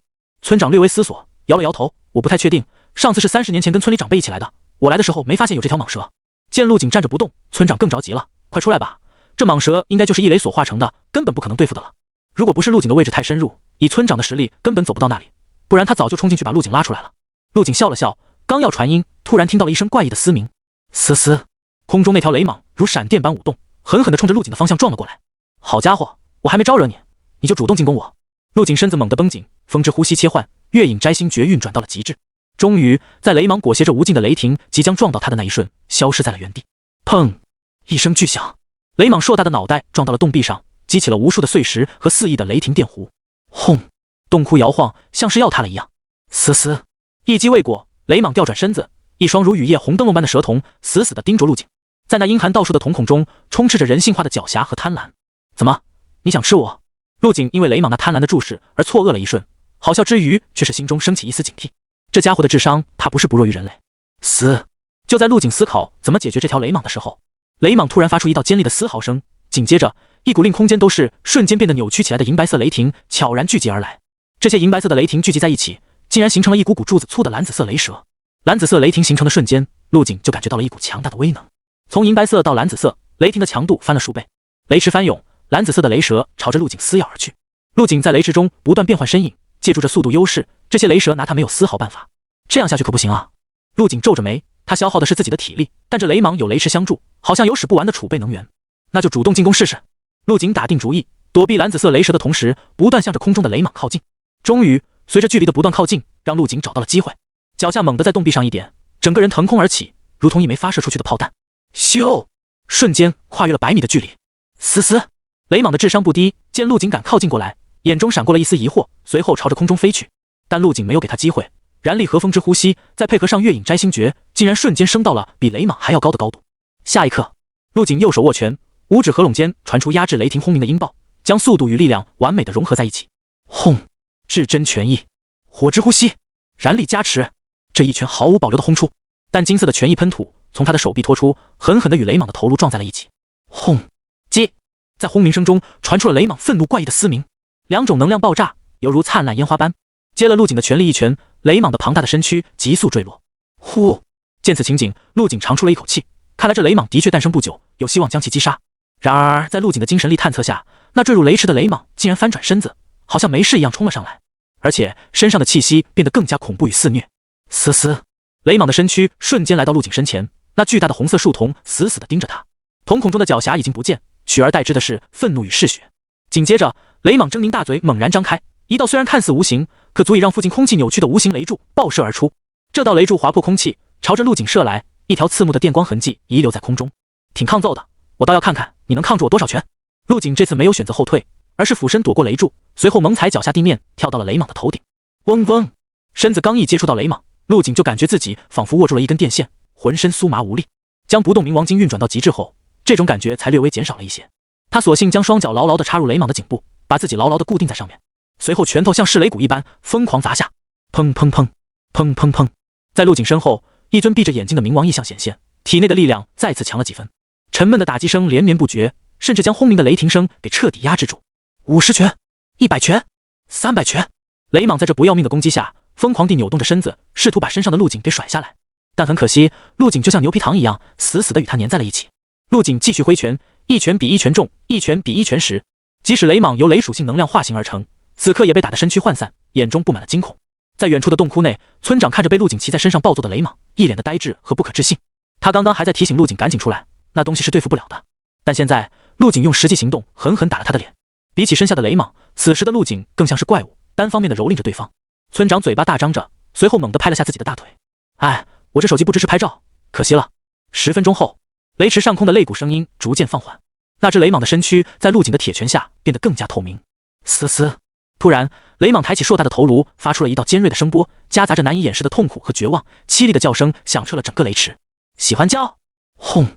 村长略微思索，摇了摇头，我不太确定，上次是30年前跟村里长辈一起来的，我来的时候没发现有这条蟒蛇。见陆景站着不动，村长更着急了，快出来吧，这蟒蛇应该就是异雷所化成的，根本不可能对付的了。如果不是陆景的位置太深入，以村长的实力根本走不到那里，不然他早就冲进去把陆景拉出来了。陆景笑了笑，刚要传音，突然听到了一声怪异的嘶鸣，嘶嘶，空中那条雷蟒如闪电般舞动，狠狠地冲着陆景的方向撞了过来。好家伙，我还没招惹你，你就主动进攻我。陆景身子猛地绷紧，风之呼吸切换，月影摘星诀运转到了极致。终于在雷蟒裹挟着无尽的雷霆即将撞到他的那一瞬，消失在了原地。砰！一声巨响，雷蟒硕大的脑袋撞到了洞壁上，激起了无数的碎石和肆意的雷霆电弧。轰！洞窟摇晃，像是要塌了一样。嘶嘶！一击未果，雷蟒调转身子，一双如雨夜红灯笼般的蛇瞳死死地盯着陆景，在那阴寒倒数的瞳孔中，充斥着人性化的狡黠和贪婪。怎么，你想吃我？陆景因为雷蟒那贪婪的注视而错愕了一瞬，好笑之余却是心中升起一丝警惕。这家伙的智商怕不是不弱于人类。嘶！就在陆景思考怎么解决这条雷蟒的时候，雷蟒突然发出一道尖利的嘶嚎声，紧接着一股令空间都是瞬间变得扭曲起来的银白色雷霆悄然聚集而来。这些银白色的雷霆聚集在一起，竟然形成了一股股柱子粗的蓝紫色雷蛇。蓝紫色雷霆形成的瞬间，陆景就感觉到了一股强大的威能。从银白色到蓝紫色，雷霆的强度翻了数倍。雷池翻涌，蓝紫色的雷蛇朝着陆景撕咬而去。陆景在雷池中不断变换身影，借助着速度优势，这些雷蛇拿他没有丝毫办法。这样下去可不行啊！陆景皱着眉，他消耗的是自己的体力，但这雷蟒有雷池相助，好像有使不完的储备能源。那就主动进攻试试。陆景打定主意，躲避蓝紫色雷蛇的同时，不断向着空中的雷蟒靠近。终于，随着距离的不断靠近，让陆景找到了机会，脚下猛地在洞壁上一点，整个人腾空而起，如同一枚发射出去的炮弹。咻！瞬间跨越了100米的距离。嘶嘶！雷蟒的智商不低，见陆景敢靠近过来，眼中闪过了一丝疑惑，随后朝着空中飞去。但陆景没有给他机会，燃力和风之呼吸，再配合上月影摘星诀，竟然瞬间升到了比雷蟒还要高的高度。下一刻，陆景右手握拳，五指合拢间传出压制雷霆轰鸣的音爆，将速度与力量完美的融合在一起。轰！至真拳意，火之呼吸，燃力加持，这一拳毫无保留的轰出，但金色的拳意喷吐从他的手臂拖出，狠狠地与雷蟒的头颅撞在了一起。轰！击！在轰鸣声中传出了雷蟒愤怒怪异的嘶鸣，两种能量爆炸，犹如灿烂烟花般。接了陆景的全力一拳，雷蟒的庞大的身躯急速坠落。呼！见此情景，陆景长出了一口气，看来这雷蟒的确诞生不久，有希望将其击杀。然而在陆景的精神力探测下，那坠入雷池的雷蟒竟然翻转身子，好像没事一样冲了上来，而且身上的气息变得更加恐怖与肆虐。嘶嘶！雷蟒的身躯瞬间来到陆景身前，那巨大的红色树瞳死死地盯着他，瞳孔中的狡黠已经不见，取而代之的是愤怒与嗜血。紧接着，雷蟒狰狞大嘴猛然张开，一道虽然看似无形，可足以让附近空气扭曲的无形雷柱爆射而出。这道雷柱划破空气，朝着陆景射来，一条刺目的电光痕迹遗留在空中。挺抗揍的，我倒要看看你能抗住我多少拳。陆景这次没有选择后退，而是俯身躲过雷柱，随后猛踩脚下地面，跳到了雷蟒的头顶。嗡嗡，身子刚一接触到雷蟒，陆景就感觉自己仿佛握住了一根电线，浑身酥麻无力。将不动明王经运转到极致后，这种感觉才略微减少了一些。他索性将双脚牢牢地插入雷蟒的颈部，把自己牢牢地固定在上面，随后拳头像噬雷鼓一般疯狂砸下。砰砰砰，砰砰砰！在陆景身后，一尊闭着眼睛的冥王异象显现，体内的力量再次强了几分。沉闷的打击声连绵不绝，甚至将轰鸣的雷霆声给彻底压制住。50拳，100拳，300拳！雷蟒在这不要命的攻击下，疯狂地扭动着身子，试图把身上的陆景给甩下来。但很可惜，陆景就像牛皮糖一样，死死地与他粘在了一起。陆景继续挥拳，一拳比一拳重，一拳比一拳实。即使雷蟒由雷属性能量化形而成，此刻也被打得身躯涣散，眼中布满了惊恐。在远处的洞窟内，村长看着被陆景骑在身上暴揍的雷蟒，一脸的呆滞和不可置信。他刚刚还在提醒陆景赶紧出来，那东西是对付不了的。但现在，陆景用实际行动狠狠打了他的脸。比起身下的雷蟒，此时的陆景更像是怪物，单方面的蹂躏着对方。村长嘴巴大张着，随后猛地拍了下自己的大腿。哎，我这手机不支持拍照，可惜了。10分钟后，雷池上空的肋骨声音逐渐放缓，那只雷蟒的身躯在陆景的铁拳下变得更加透明。嘶嘶！突然，雷蟒抬起硕大的头颅，发出了一道尖锐的声波，夹杂着难以掩饰的痛苦和绝望，凄厉的叫声响彻了整个雷池。喜欢叫？轰！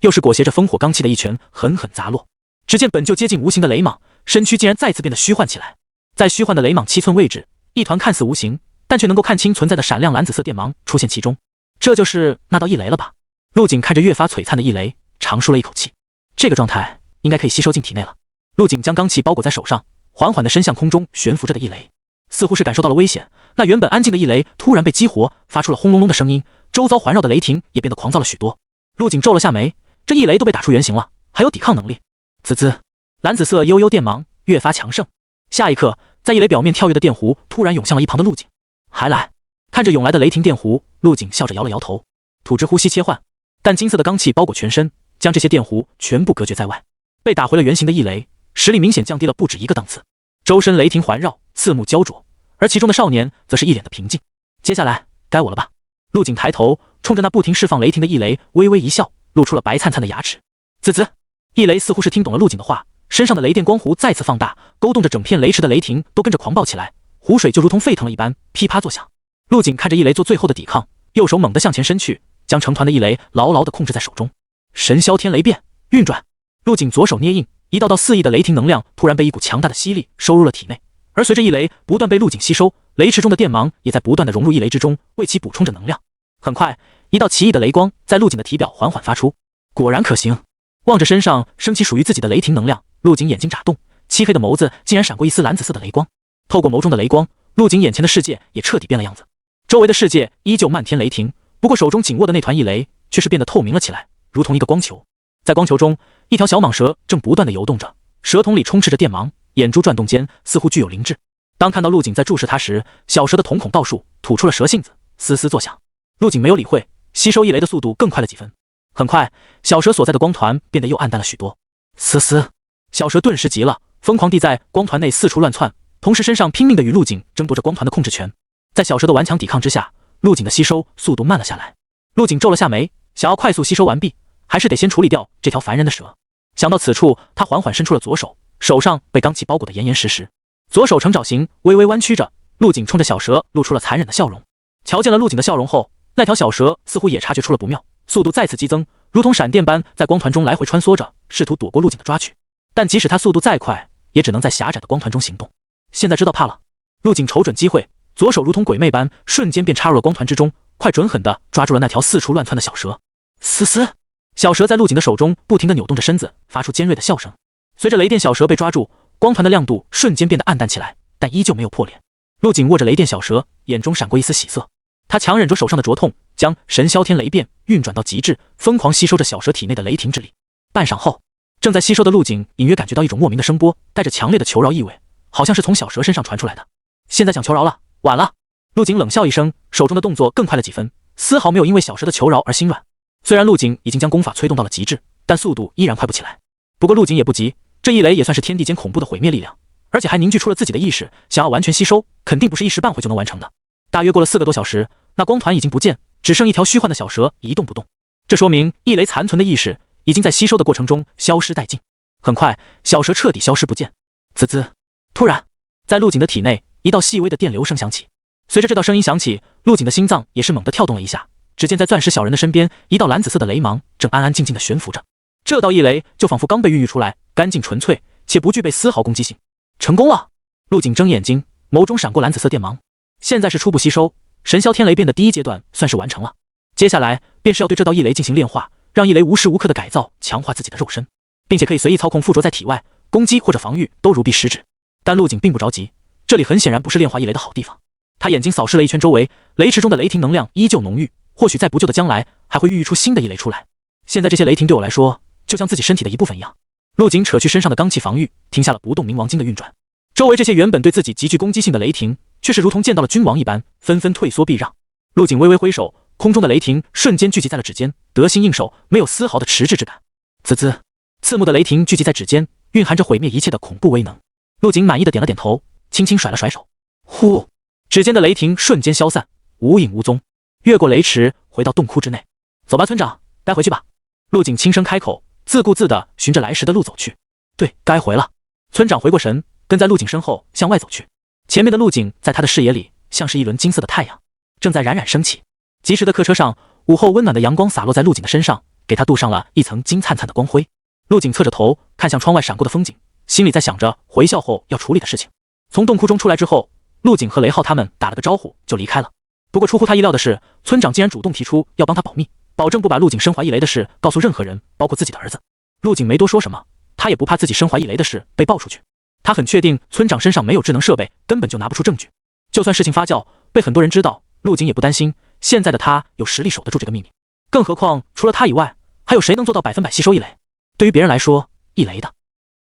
又是裹挟着烽火罡气的一拳狠狠砸落。只见本就接近无形的雷蟒，身躯竟然再次变得虚幻起来。在虚幻的雷蟒7寸位置，一团看似无形，但却能够看清存在的闪亮蓝紫色电芒出现其中。这就是那道异雷了吧？陆景看着越发璀璨的异雷，长舒了一口气。这个状态应该可以吸收进体内了。陆景将罡气包裹在手上，缓缓地伸向空中悬浮着的异雷，似乎是感受到了危险。那原本安静的异雷突然被激活，发出了轰隆隆的声音，周遭环绕的雷霆也变得狂躁了许多。陆景皱了下眉，这异雷都被打出原形了，还有抵抗能力。滋滋，蓝紫色悠悠电芒越发强盛。下一刻，在异雷表面跳跃的电弧突然涌向了一旁的陆景。还来！看着涌来的雷霆电弧，陆景笑着摇了摇头。吐之呼吸切换，但金色的罡气包裹全身，将这些电弧全部隔绝在外。被打回了原形的异雷，实力明显降低了不止一个档次，周身雷霆环绕，刺目焦灼，而其中的少年则是一脸的平静。接下来该我了吧？陆景抬头冲着那不停释放雷霆的异雷微微一笑，露出了白灿灿的牙齿。滋滋，异雷似乎是听懂了陆景的话，身上的雷电光弧再次放大，勾动着整片雷池的雷霆都跟着狂暴起来，湖水就如同沸腾了一般，噼啪作响。陆景看着异雷做最后的抵抗，右手猛地向前伸去，将成团的异雷牢牢地控制在手中。神霄天雷变，运转。陆景左手捏印，一道道4亿的雷霆能量突然被一股强大的吸力收入了体内，而随着异雷不断被陆景吸收，雷池中的电芒也在不断地融入异雷之中，为其补充着能量。很快，一道奇异的雷光在陆景的体表缓缓发出，果然可行。望着身上升起属于自己的雷霆能量，陆景眼睛眨动，漆黑的眸子竟然闪过一丝蓝紫色的雷光。透过眸中的雷光，陆景眼前的世界也彻底变了样子。周围的世界依旧漫天雷霆，不过手中紧握的那团异雷却是变得透明了起来，如同一个光球。在光球中，一条小蟒蛇正不断地游动着，蛇筒里充斥着电芒，眼珠转动间似乎具有灵智。当看到陆景在注视它时，小蛇的瞳孔倒竖，吐出了蛇信子，嘶嘶作响。陆景没有理会，吸收异雷的速度更快了几分。很快，小蛇所在的光团变得又暗淡了许多。嘶嘶，小蛇顿时急了，疯狂地在光团内四处乱窜，同时身上拼命地与陆景争夺着光团的控制权。在小蛇的顽强抵抗之下，陆景的吸收速度慢了下来。陆景皱了下眉，想要快速吸收完毕，还是得先处理掉这条烦人的蛇。想到此处，他缓缓伸出了左手，手上被罡气包裹得严严实实，左手成爪形微微弯曲着。陆景冲着小蛇露出了残忍的笑容。瞧见了陆景的笑容后，那条小蛇似乎也察觉出了不妙，速度再次激增，如同闪电般在光团中来回穿梭着，试图躲过陆景的抓取。但即使他速度再快，也只能在狭窄的光团中行动。现在知道怕了，陆景瞅准机会，左手如同鬼魅般瞬间便插入了光团之中，快准狠地抓住了那条四处乱窜的小蛇。嘶嘶，小蛇在陆景的手中不停地扭动着身子，发出尖锐的笑声。随着雷电小蛇被抓住，光团的亮度瞬间变得暗淡起来，但依旧没有破裂。陆景握着雷电小蛇，眼中闪过一丝喜色。他强忍着手上的灼痛，将神霄天雷变运转到极致，疯狂吸收着小蛇体内的雷霆之力。半晌后，正在吸收的陆景隐约感觉到一种莫名的声波，带着强烈的求饶意味，好像是从小蛇身上传出来的。现在想求饶了，晚了。陆景冷笑一声，手中的动作更快了几分，丝毫没有因为小蛇的求饶而心软。虽然陆景已经将功法催动到了极致，但速度依然快不起来。不过陆景也不急，这一雷也算是天地间恐怖的毁灭力量，而且还凝聚出了自己的意识，想要完全吸收，肯定不是一时半会就能完成的。大约过了4个多小时，那光团已经不见，只剩一条虚幻的小蛇一动不动。这说明异雷残存的意识已经在吸收的过程中消失殆尽。很快，小蛇彻底消失不见。滋滋，突然，在陆景的体内，一道细微的电流声响起。随着这道声音响起，陆景的心脏也是猛地跳动了一下。只见在钻石小人的身边，一道蓝紫色的雷芒正安安静静地悬浮着。这道异雷就仿佛刚被孕育出来，干净纯粹，且不具备丝毫攻击性。成功了！陆景睁眼睛，眸中闪过蓝紫色电芒。现在是初步吸收，神霄天雷变的第一阶段算是完成了。接下来便是要对这道异雷进行炼化，让异雷无时无刻的改造强化自己的肉身，并且可以随意操控附着在体外，攻击或者防御都如臂使指。但陆景并不着急，这里很显然不是炼化异雷的好地方。他眼睛扫视了一圈周围，雷池中的雷霆能量依旧浓郁，或许在不久的将来还会孕育出新的异雷出来。现在这些雷霆对我来说，就像自己身体的一部分一样。陆景扯去身上的罡气防御，停下了不动冥王经的运转。周围这些原本对自己极具攻击性的雷霆，却是如同见到了君王一般，纷纷退缩避让。陆景微微挥手，空中的雷霆瞬间聚集在了指尖，得心应手，没有丝毫的迟滞之感。滋滋，刺目的雷霆聚集在指尖，蕴含着毁灭一切的恐怖威能。陆景满意的点了点头，轻轻甩了甩手，呼，指尖的雷霆瞬间消散，无影无踪，越过雷池，回到洞窟之内。走吧，村长，该回去吧。陆景轻声开口，自顾自地循着来时的路走去。对，该回了。村长回过神，跟在陆景身后向外走去。前面的陆景在他的视野里像是一轮金色的太阳，正在冉冉升起。疾驰的客车上，午后温暖的阳光洒落在陆景的身上，给他镀上了一层金灿灿的光辉。陆景侧着头看向窗外闪过的风景，心里在想着回校后要处理的事情。从洞窟中出来之后，陆景和雷浩他们打了个招呼就离开了。不过出乎他意料的是，村长竟然主动提出要帮他保密，保证不把陆景身怀异雷的事告诉任何人，包括自己的儿子。陆景没多说什么，他也不怕自己身怀异雷的事被爆出去。他很确定村长身上没有智能设备，根本就拿不出证据。就算事情发酵被很多人知道，陆景也不担心，现在的他有实力守得住这个秘密。更何况除了他以外，还有谁能做到100%吸收异雷？对于别人来说，异雷的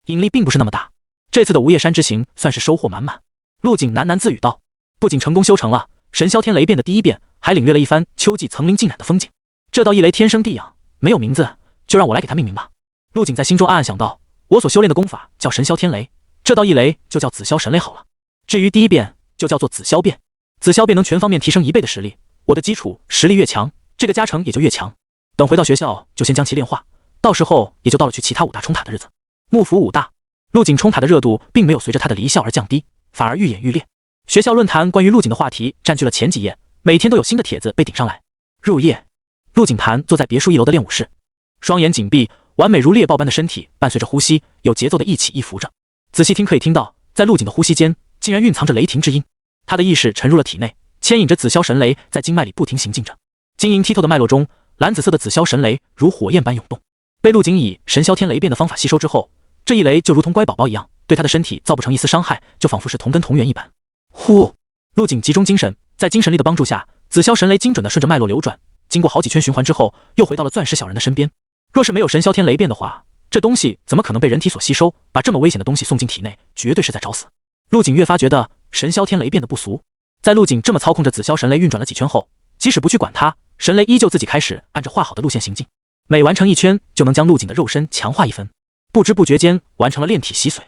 引力并不是那么大。这次的无叶山之行算是收获满满。陆景喃喃自语道，不仅成功修成了神霄天雷变的第一变，还领略了一番秋季层林尽染的风景。这道异雷天生地养，没有名字，就让我来给它命名吧。陆景在心中暗暗想到，我所修炼的功法叫神霄天雷，这道异雷就叫紫霄神雷好了。至于第一变，就叫做紫霄变。紫霄变能全方面提升1倍的实力，我的基础实力越强，这个加成也就越强。等回到学校，就先将其炼化，到时候也就到了去其他5大冲塔的日子。幕府5大，陆景冲塔的热度并没有随着他的离校而降低，反而愈演愈烈。学校论坛关于陆景的话题占据了前几页，每天都有新的帖子被顶上来。入夜，陆景盘坐在别墅1楼的练武室，双眼紧闭，完美如猎豹般的身体伴随着呼吸有节奏的一起一伏着。仔细听可以听到，在陆景的呼吸间竟然蕴藏着雷霆之音。他的意识沉入了体内，牵引着紫霄神雷在经脉里不停行进着。晶莹剔透的脉络中，蓝紫色的紫霄神雷如火焰般涌动。被陆景以神霄天雷变的方法吸收之后，这一雷就如同乖宝宝一样，对他的身体造不成一丝伤害，就仿佛是同根同源一般。呼，陆景集中精神，在精神力的帮助下，紫霄神雷精准地顺着脉络流转，经过好几圈循环之后，又回到了钻石小人的身边。若是没有神霄天雷变的话，这东西怎么可能被人体所吸收？把这么危险的东西送进体内，绝对是在找死。陆景越发觉得神霄天雷变得不俗。在陆景这么操控着紫霄神雷运转了几圈后，即使不去管它，神雷依旧自己开始按着画好的路线行进，每完成一圈就能将陆景的肉身强化1分。不知不觉间完成了炼体洗髓，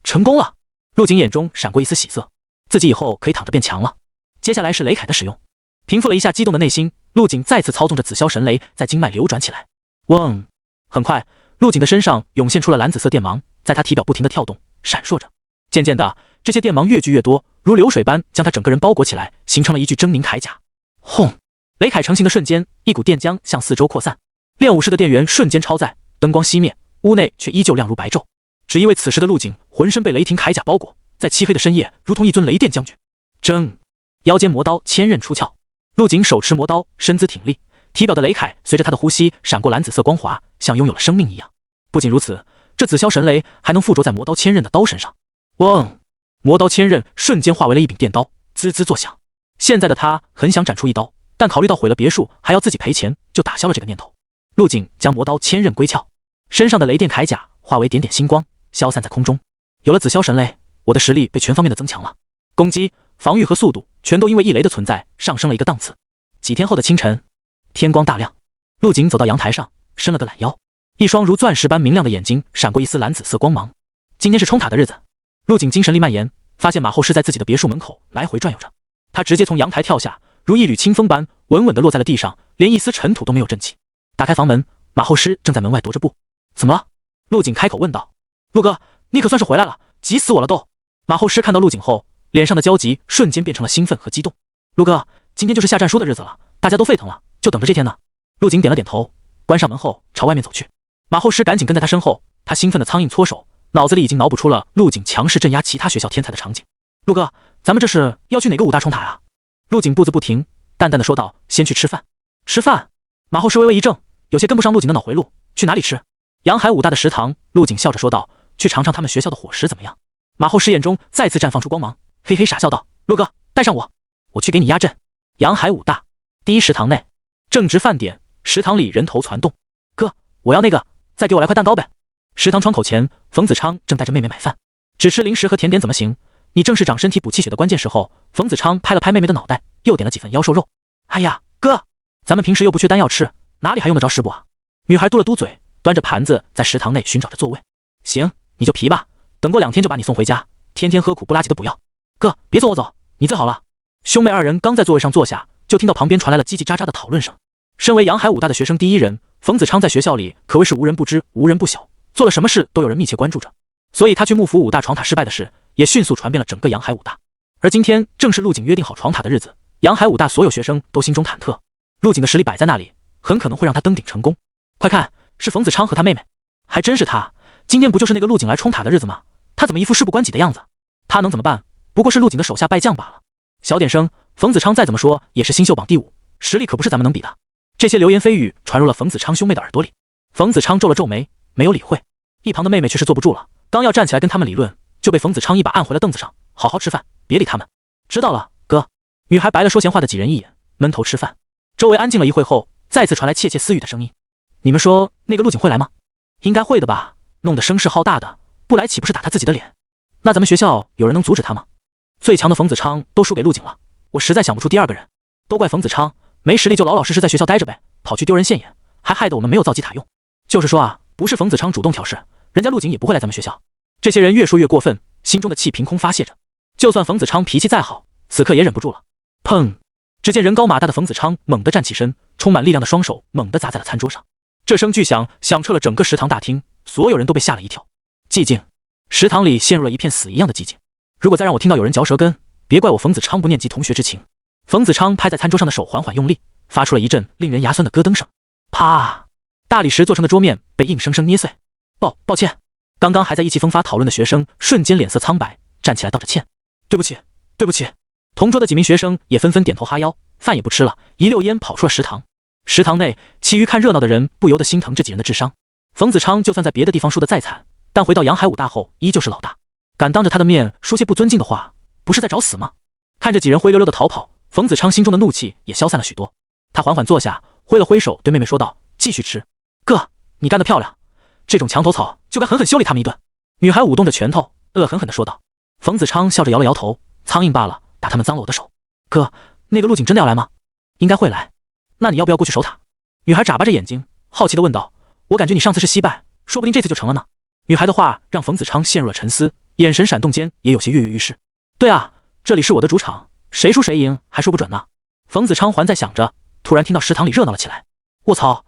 成功了。陆景眼中闪过一丝喜色，自己以后可以躺着变强了。接下来是雷铠的使用。平复了一下激动的内心，陆景再次操纵着紫霄神雷在经脉流转起来。嗡！很快，陆景的身上涌现出了蓝紫色电芒，在他体表不停地跳动，闪烁着。渐渐的，这些电芒越聚越多，如流水般将他整个人包裹起来，形成了一具狰狞铠甲。轰！雷铠成型的瞬间，一股电浆向四周扩散，练武室的电源瞬间超载，灯光熄灭，屋内却依旧亮如白昼。只因为此时的陆景浑身被雷霆铠甲包裹，在漆黑的深夜如同一尊雷电将军。铮！腰间魔刀千刃出鞘，陆景手持魔刀，身姿挺立，体表的雷铠随着他的呼吸闪过蓝紫色光华，像拥有了生命一样。不仅如此，这紫霄神雷还能附着在魔刀千刃的刀身上。嗡！魔刀千刃瞬间化为了一柄电刀，滋滋作响。现在的他很想斩出一刀，但考虑到毁了别墅还要自己赔钱，就打消了这个念头。陆景将魔刀千刃归鞘，身上的雷电铠甲化为点点星光，消散在空中。有了紫霄神雷，我的实力被全方面的增强了，攻击、防御和速度全都因为一雷的存在上升了一个档次。几天后的清晨，天光大亮，陆景走到阳台上，伸了个懒腰，一双如钻石般明亮的眼睛闪过一丝蓝紫色光芒。今天是冲塔的日子，陆景精神力蔓延，发现马后师在自己的别墅门口来回转悠着。他直接从阳台跳下，如一缕清风般稳稳地落在了地上，连一丝尘土都没有震起。打开房门，马后师正在门外踱着步。怎么了？陆景开口问道。陆哥，你可算是回来了，急死我了都。马后师看到陆景后，脸上的焦急瞬间变成了兴奋和激动。陆哥，今天就是下战书的日子了，大家都沸腾了，就等着这天呢。陆景点了点头，关上门后朝外面走去。马后师赶紧跟在他身后，他兴奋的苍蝇搓手，脑子里已经脑补出了陆景强势镇压其他学校天才的场景。陆哥，咱们这是要去哪个5大冲塔啊？陆景步子不停，淡淡的说道，先去吃饭。吃饭？马后师微微一怔，有些跟不上陆景的脑回路，去哪里吃？阳海5大的食堂。陆景笑着说道，去尝尝他们学校的伙食怎么样？马后师眼中再次绽放出光芒，嘿嘿傻笑道，陆哥，带上我，我去给你压阵。阳海5大第一食堂内，正值饭点，食堂里人头攒动。哥，我要那个，再给我来块蛋糕呗。食堂窗口前，冯子昌正带着妹妹买饭，只吃零食和甜点怎么行？你正是长身体补气血的关键时候。冯子昌拍了拍妹妹的脑袋，又点了几份妖瘦肉。哎呀，哥，咱们平时又不缺丹药吃，哪里还用得着食补啊？女孩嘟了嘟嘴，端着盘子在食堂内寻找着座位。行，你就皮吧，等过2天就把你送回家，天天喝苦不拉几的补药。哥，别送我走，你最好了。兄妹二人刚在座位上坐下，就听到旁边传来了叽叽喳喳的讨论声。身为洋海武大的学生第一人，冯子昌在学校里可谓是无人不知，无人不晓，做了什么事都有人密切关注着。所以他去幕府武大闯塔失败的事，也迅速传遍了整个洋海武大。而今天正是陆景约定好闯塔的日子，洋海武大所有学生都心中忐忑。陆景的实力摆在那里，很可能会让他登顶成功。快看，是冯子昌和他妹妹，还真是他。今天不就是那个陆景来冲塔的日子吗？他怎么一副事不关己的样子？他能怎么办？不过是陆景的手下败将罢了。小点声，冯子昌再怎么说也是新秀榜第5，实力可不是咱们能比的。这些流言蜚语传入了冯子昌兄妹的耳朵里。冯子昌皱了皱眉，没有理会。一旁的妹妹却是坐不住了，刚要站起来跟他们理论，就被冯子昌一把按回了凳子上。好好吃饭，别理他们。知道了，哥。女孩白了说闲话的几人一眼，闷头吃饭。周围安静了一会后，再次传来窃窃私语的声音。你们说那个陆景会来吗？应该会的吧，弄得声势浩大的，不来岂不是打他自己的脸？那咱们学校有人能阻止他吗？最强的冯子昌都输给陆景了，我实在想不出第2个人。都怪冯子昌，没实力就老老实实在学校待着呗，跑去丢人现眼，还害得我们没有造鸡塔用。就是说啊，不是冯子昌主动挑事，人家陆景也不会来咱们学校。这些人越说越过分，心中的气凭空发泄着。就算冯子昌脾气再好，此刻也忍不住了。砰！只见人高马大的冯子昌猛地站起身，充满力量的双手猛地砸在了餐桌上。这声巨响响彻了整个食堂大厅，所有人都被吓了一跳。寂静，食堂里陷入了一片死一样的寂静。如果再让我听到有人嚼舌根，别怪我冯子昌不念及同学之情。冯子昌拍在餐桌上的手缓缓用力，发出了一阵令人牙酸的咯噔声。啪！大理石做成的桌面被硬生生捏碎。抱歉。刚刚还在意气风发讨论的学生瞬间脸色苍白，站起来道着歉。对不起，对不起。同桌的几名学生也纷纷点头哈腰，饭也不吃了，一溜烟跑出了食堂。食堂内，其余看热闹的人不由得心疼这几人的智商。冯子昌就算在别的地方输得再惨，但回到洋海武大后依旧是老大，敢当着他的面说些不尊敬的话，不是在找死吗？看着几人灰溜溜的逃跑，冯子昌心中的怒气也消散了许多。他缓缓坐下，挥了挥手对妹妹说道：继续吃。哥，你干得漂亮，这种墙头草就该狠狠修理他们一顿。女孩舞动着拳头，恶狠狠地说道。冯子昌笑着摇了摇头，苍蝇罢了，打他们脏了我的手。哥，那个陆景真的要来吗？应该会来。那你要不要过去守塔？女孩眨巴着眼睛，好奇地问道。我感觉你上次是惜败，说不定这次就成了呢。女孩的话让冯子昌陷入了沉思，眼神闪动间也有些跃跃欲试。对啊，这里是我的主场，谁输谁赢还说不准呢。冯子昌还在想着，突然听到食堂里热闹了起来。卧槽，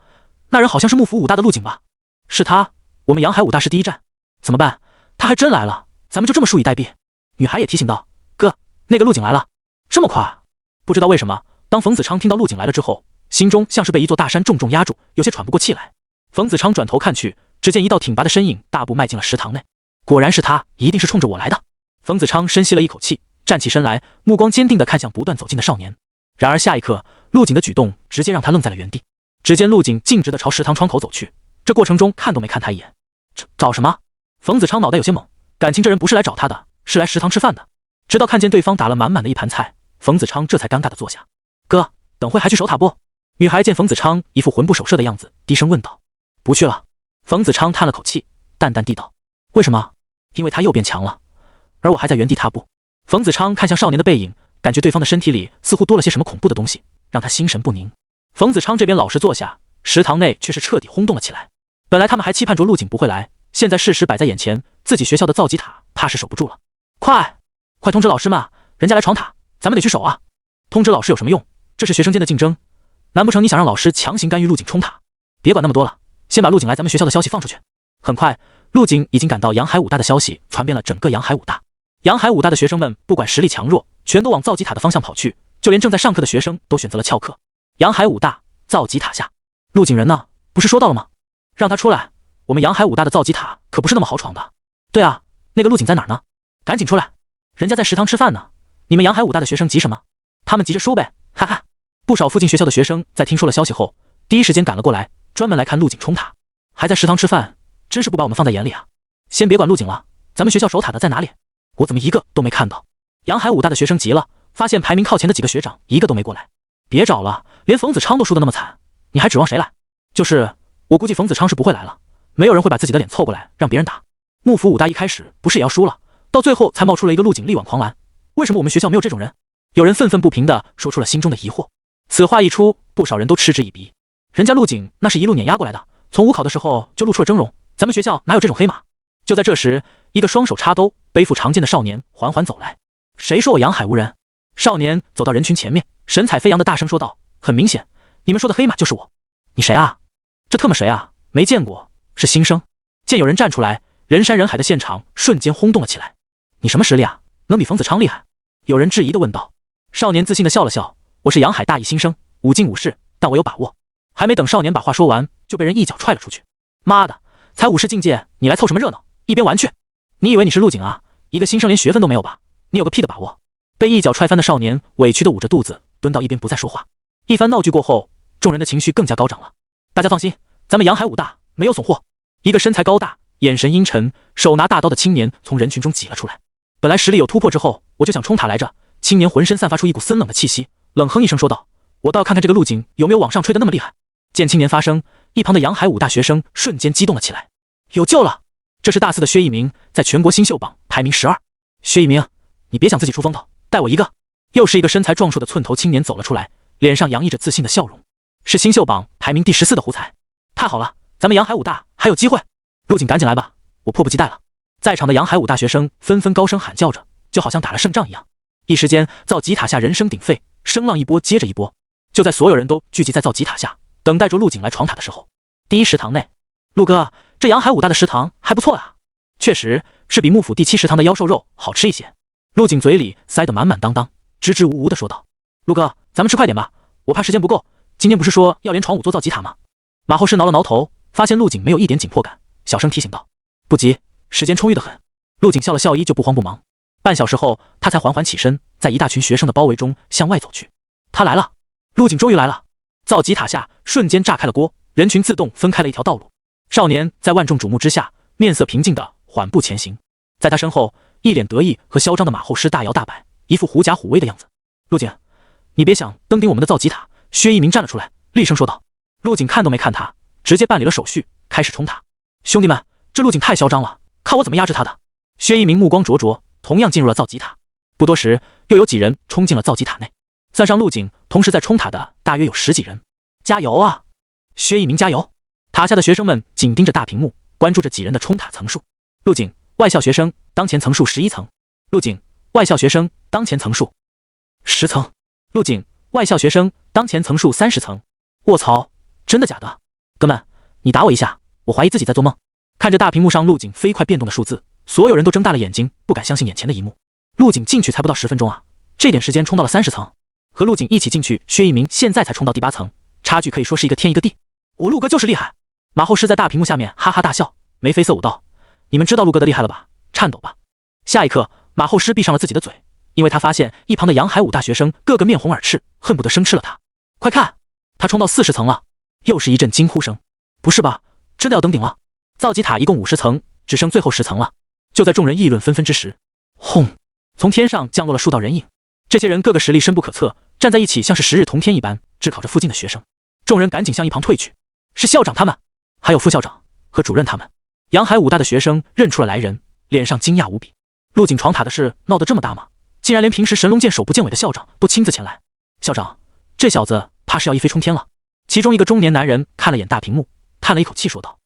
那人好像是幕府武大的陆景吧？是他，我们洋海武大是第一站。怎么办？他还真来了，咱们就这么输以待毙。女孩也提醒道。哥，那个陆景来了。这么快？不知道为什么，当冯子昌听到陆景来了之后，心中像是被一座大山重重压住，有些喘不过气来。冯子昌转头看去，只见一道挺拔的身影大步迈进了食堂内。果然是他，一定是冲着我来的。冯子昌深吸了一口气，站起身来，目光坚定地看向不断走近的少年。然而下一刻，陆景的举动直接让他愣在了原地。只见陆景径直地朝食堂窗口走去，这过程中看都没看他一眼。找什么？冯子昌脑袋有些懵，感情这人不是来找他的，是来食堂吃饭的。直到看见对方打了满满的一盘菜，冯子昌这才尴尬地坐下。哥，等会还去守塔不？女孩见冯子昌一副魂不守舍的样子，低声问道。不去了。冯子昌叹了口气，淡淡地道。为什么？因为他又变强了，而我还在原地踏步。冯子昌看向少年的背影，感觉对方的身体里似乎多了些什么恐怖的东西，让他心神不宁。冯子昌这边老实坐下，食堂内却是彻底轰动了起来。本来他们还期盼着陆景不会来，现在事实摆在眼前，自己学校的造极塔怕是守不住了。快通知老师们，人家来闯塔，咱们得去守啊！通知老师有什么用？这是学生间的竞争，难不成你想让老师强行干预陆景冲塔？别管那么多了，先把陆景来咱们学校的消息放出去。很快，陆景已经赶到洋海武大的消息传遍了整个洋海武大。洋海武大的学生们不管实力强弱，全都往造极塔的方向跑去，就连正在上课的学生都选择了翘课。洋海武大造极塔下，陆景人呢？不是说到了吗？让他出来，我们洋海武大的造极塔可不是那么好闯的。对啊，那个陆景在哪儿呢？赶紧出来，人家在食堂吃饭呢，你们洋海武大的学生急什么？他们急着输呗，哈哈。不少附近学校的学生在听说了消息后，第一时间赶了过来，专门来看陆景冲塔。还在食堂吃饭，真是不把我们放在眼里啊！先别管陆景了，咱们学校守塔的在哪里？我怎么一个都没看到？洋海武大的学生急了，发现排名靠前的几个学长一个都没过来。别找了，连冯子昌都输得那么惨，你还指望谁来？就是我估计冯子昌是不会来了，没有人会把自己的脸凑过来让别人打。幕府武大一开始不是也要输了，到最后才冒出了一个陆景力挽狂澜，为什么我们学校没有这种人？有人愤愤不平地说出了心中的疑惑。此话一出，不少人都嗤之以鼻。人家陆景那是一路碾压过来的，从五考的时候就露出了峥嵘，咱们学校哪有这种黑马？就在这时，一个双手插兜、背负长剑的少年缓缓走来。谁说我杨海无人？少年走到人群前面，神采飞扬的大声说道：“很明显，你们说的黑马就是我。你谁啊？这特么谁啊？没见过，是新生。”见有人站出来，人山人海的现场瞬间轰动了起来。你什么实力啊？能比冯子昌厉害？有人质疑的问道。少年自信的笑了笑：“我是杨海大一新生，武进武士，但我有把握。”还没等少年把话说完，就被人一脚踹了出去。妈的，才武士境界，你来凑什么热闹？一边玩去！你以为你是陆景啊？一个新生连学分都没有吧？你有个屁的把握！被一脚踹翻的少年委屈地捂着肚子，蹲到一边不再说话。一番闹剧过后，众人的情绪更加高涨了。大家放心，咱们杨海武大没有怂货。一个身材高大、眼神阴沉、手拿大刀的青年从人群中挤了出来。本来实力有突破之后，我就想冲塔来着。青年浑身散发出一股森冷的气息，冷哼一声说道：“我倒要看看这个陆景有没有往上吹的那么厉害。”见青年发声，一旁的杨海武大学生瞬间激动了起来。有救了！这是大四的薛一鸣，在全国新秀榜排名12。薛一鸣，你别想自己出风头，带我一个！又是一个身材壮硕的寸头青年走了出来，脸上洋溢着自信的笑容。是新秀榜排名第14的胡才。太好了，咱们杨海武大还有机会！陆景赶紧来吧，我迫不及待了。在场的杨海武大学生纷纷高声喊叫着，就好像打了胜仗一样。一时间，造极塔下人声鼎沸，声浪一波接着一波。就在所有人都聚集在造极塔下，等待着陆景来闯塔的时候，第一食堂内，陆哥，这杨海武大的食堂还不错啊，确实是比幕府第7食堂的妖兽肉好吃一些。陆景嘴里塞得满满当当，支支吾吾地说道：“陆哥，咱们吃快点吧，我怕时间不够。今天不是说要连闯5座造极塔吗？”马后师挠了挠头，发现陆景没有一点紧迫感，小声提醒道：“不急，时间充裕得很。”陆景笑了笑，依旧不慌不忙。半小时后，他才缓缓起身，在一大群学生的包围中向外走去。他来了，陆景终于来了！造极塔下瞬间炸开了锅，人群自动分开了一条道路。少年在万众瞩目之下，面色平静地缓步前行。在他身后，一脸得意和嚣张的马后师大摇大摆，一副狐假虎威的样子。陆景，你别想登顶我们的造极塔！薛一鸣站了出来，厉声说道。陆景看都没看他，直接办理了手续，开始冲塔。兄弟们，这陆景太嚣张了，看我怎么压制他的！薛一鸣目光灼灼，同样进入了造极塔。不多时，又有几人冲进了造极塔内。算上陆景，同时在冲塔的大约有10几人。加油啊！薛一鸣加油！塔下的学生们紧盯着大屏幕，关注着几人的冲塔层数。陆景，外校学生，当前层数11层。陆景，外校学生，当前层数10层。陆景，外校学生，当前层数30层。卧槽，真的假的？哥们，你打我一下，我怀疑自己在做梦。看着大屏幕上陆景飞快变动的数字，所有人都睁大了眼睛，不敢相信眼前的一幕。陆景进去才不到10分钟啊，这点时间冲到了30层。和陆景一起进去，薛一鸣现在才冲到第8层，差距可以说是一个天一个地。我陆哥就是厉害！马后师在大屏幕下面哈哈大笑，眉飞色舞道：“你们知道陆哥的厉害了吧？颤抖吧！”下一刻，马后师闭上了自己的嘴，因为他发现一旁的杨海武大学生个个面红耳赤，恨不得生吃了他。快看，他冲到40层了！又是一阵惊呼声。不是吧？真的要登顶了？造极塔一共50层，只剩最后10层了。就在众人议论纷纷之时，轰！从天上降落了数道人影。这些人个个实力深不可测，站在一起像是10日同天一般，炙烤着附近的学生。众人赶紧向一旁退去。是校长他们，还有副校长和主任他们。杨海武大的学生认出了来人，脸上惊讶无比。陆景闯塔的事闹得这么大吗？竟然连平时神龙见首不见尾的校长都亲自前来。校长，这小子怕是要一飞冲天了。其中一个中年男人看了眼大屏幕，叹了一口气说道：“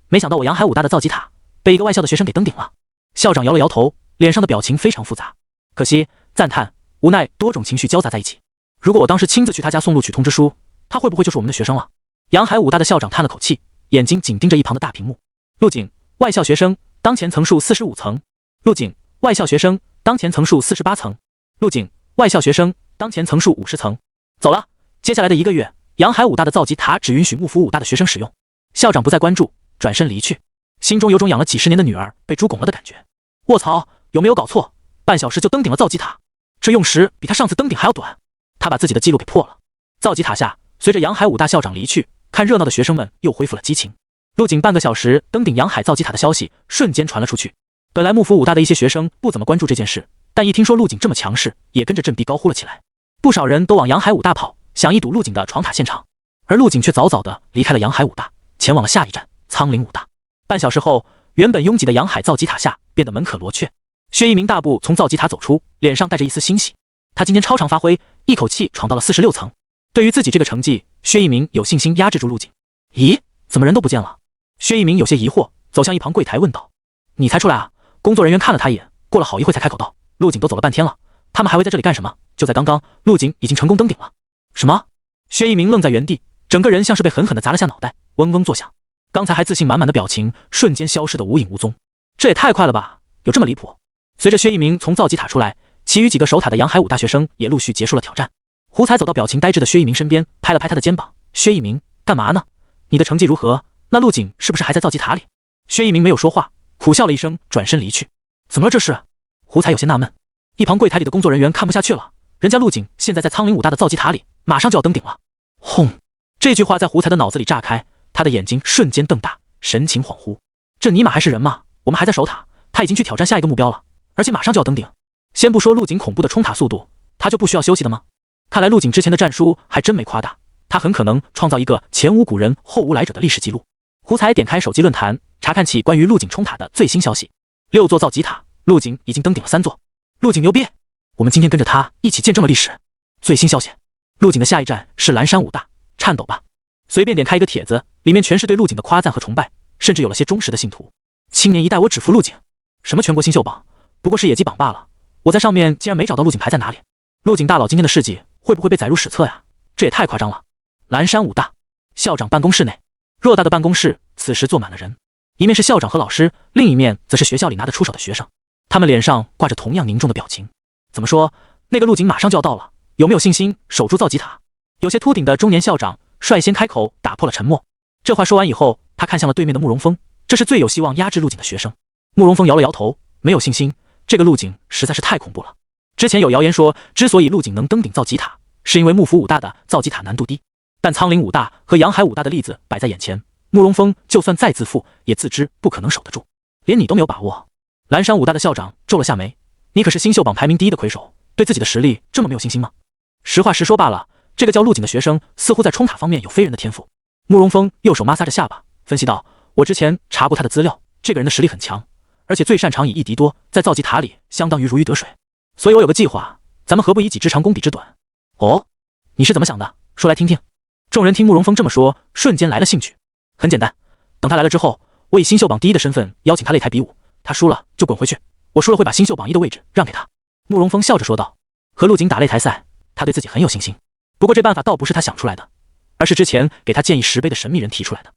没想到我杨海武大的造极塔被一个外校的学生给登顶了。”校长摇了摇头，脸上的表情非常复杂，可惜、赞叹、无奈多种情绪交杂在一起。如果我当时亲自去他家送录取通知书，他会不会就是我们的学生了？杨海武大的校长叹了口气，眼睛紧盯着一旁的大屏幕。陆景，外校学生，当前层数45层。陆景，外校学生，当前层数48层。陆景，外校学生，当前层数50层。走了，接下来的1个月，杨海武大的造极塔只允许幕府武大的学生使用。校长不再关注，转身离去，心中有种养了几10年的女儿被猪拱了的感觉。卧槽，有没有搞错？半小时就登顶了造极塔，这用时比他上次登顶还要短。他把自己的记录给破了。造极塔下，随着杨海武大校长离去，看热闹的学生们又恢复了激情。陆景半个小时登顶杨海造极塔的消息瞬间传了出去。本来幕府武大的一些学生不怎么关注这件事，但一听说陆景这么强势，也跟着振臂高呼了起来。不少人都往杨海武大跑，想一睹陆景的闯塔现场，而陆景却早早的离开了阳海武大，前往了下一站苍岭武大。半小时后，原本拥挤的阳海造极塔下变得门可罗雀。薛一鸣大步从造极塔走出，脸上带着一丝欣喜。他今天超常发挥，一口气闯到了46层。对于自己这个成绩，薛一鸣有信心压制住陆景。咦，怎么人都不见了？薛一鸣有些疑惑，走向一旁柜台问道：“你才出来啊？”工作人员看了他一眼，过了好一会才开口道：“陆景都走了半天了，他们还会在这里干什么？就在刚刚，陆景已经成功登顶了。”什么？薛一鸣愣在原地，整个人像是被狠狠地砸了下脑袋，嗡嗡作响。刚才还自信满满的表情瞬间消失得无影无踪。这也太快了吧，有这么离谱？随着薛一鸣从造极塔出来，其余几个守塔的阳海武大学生也陆续结束了挑战。胡才走到表情呆滞的薛一鸣身边，拍了拍他的肩膀：“薛一鸣，干嘛呢？你的成绩如何？那陆景是不是还在造极塔里？”薛一鸣没有说话，苦笑了一声，转身离去。怎么了这是？胡才有些纳闷。一旁柜台里的工作人员看不下去了，人家陆景现在在苍岭武大的造极塔里，马上就要登顶了。轰！这句话在胡才的脑子里炸开，他的眼睛瞬间瞪大，神情恍惚。这尼玛还是人吗？我们还在守塔，他已经去挑战下一个目标了，而且马上就要登顶。先不说陆景恐怖的冲塔速度，他就不需要休息的吗？看来陆景之前的战书还真没夸大，他很可能创造一个前无古人后无来者的历史记录。胡才点开手机论坛，查看起关于陆景冲塔的最新消息：6座造极塔，陆景已经登顶了3座。陆景牛逼！我们今天跟着他一起见证了历史。最新消息：陆景的下一站是蓝山武大，颤抖吧！随便点开一个帖子，里面全是对陆景的夸赞和崇拜，甚至有了些忠实的信徒。青年一代，我只服陆景。什么全国新秀榜，不过是野鸡榜罢了。我在上面竟然没找到陆景排在哪里。陆景大佬今天的事迹会不会被载入史册呀？这也太夸张了。蓝山武大校长办公室内，偌大的办公室此时坐满了人，一面是校长和老师，另一面则是学校里拿得出手的学生，他们脸上挂着同样凝重的表情。怎么说，那个陆景马上就要到了，有没有信心守住造极塔？有些秃顶的中年校长率先开口打破了沉默。这话说完以后，他看向了对面的慕容峰，这是最有希望压制陆景的学生。慕容峰摇了摇头，没有信心，这个陆景实在是太恐怖了。之前有谣言说，之所以陆景能登顶造极塔，是因为幕府武大的造极塔难度低，但苍岭武大和阳海武大的例子摆在眼前，慕容峰就算再自负，也自知不可能守得住。连你都没有把握？蓝山武大的校长皱了下眉，你可是新秀榜排名第一的魁首，对自己的实力这么没有信心吗？实话实说罢了，这个叫陆景的学生似乎在冲塔方面有非人的天赋。慕容峰右手摩挲着下巴，分析道：我之前查过他的资料，这个人的实力很强，而且最擅长以一敌多，在造极塔里相当于如鱼得水。所以我有个计划，咱们何不以己之长攻彼之短？哦，你是怎么想的？说来听听。众人听慕容峰这么说，瞬间来了兴趣。很简单，等他来了之后，我以新秀榜第一的身份邀请他擂台比武，他输了就滚回去，我输了会把新秀榜一的位置让给他。慕容峰笑着说道。和陆景打擂台赛，他对自己很有信心。不过这办法倒不是他想出来的，而是之前给他建议10倍的神秘人提出来的。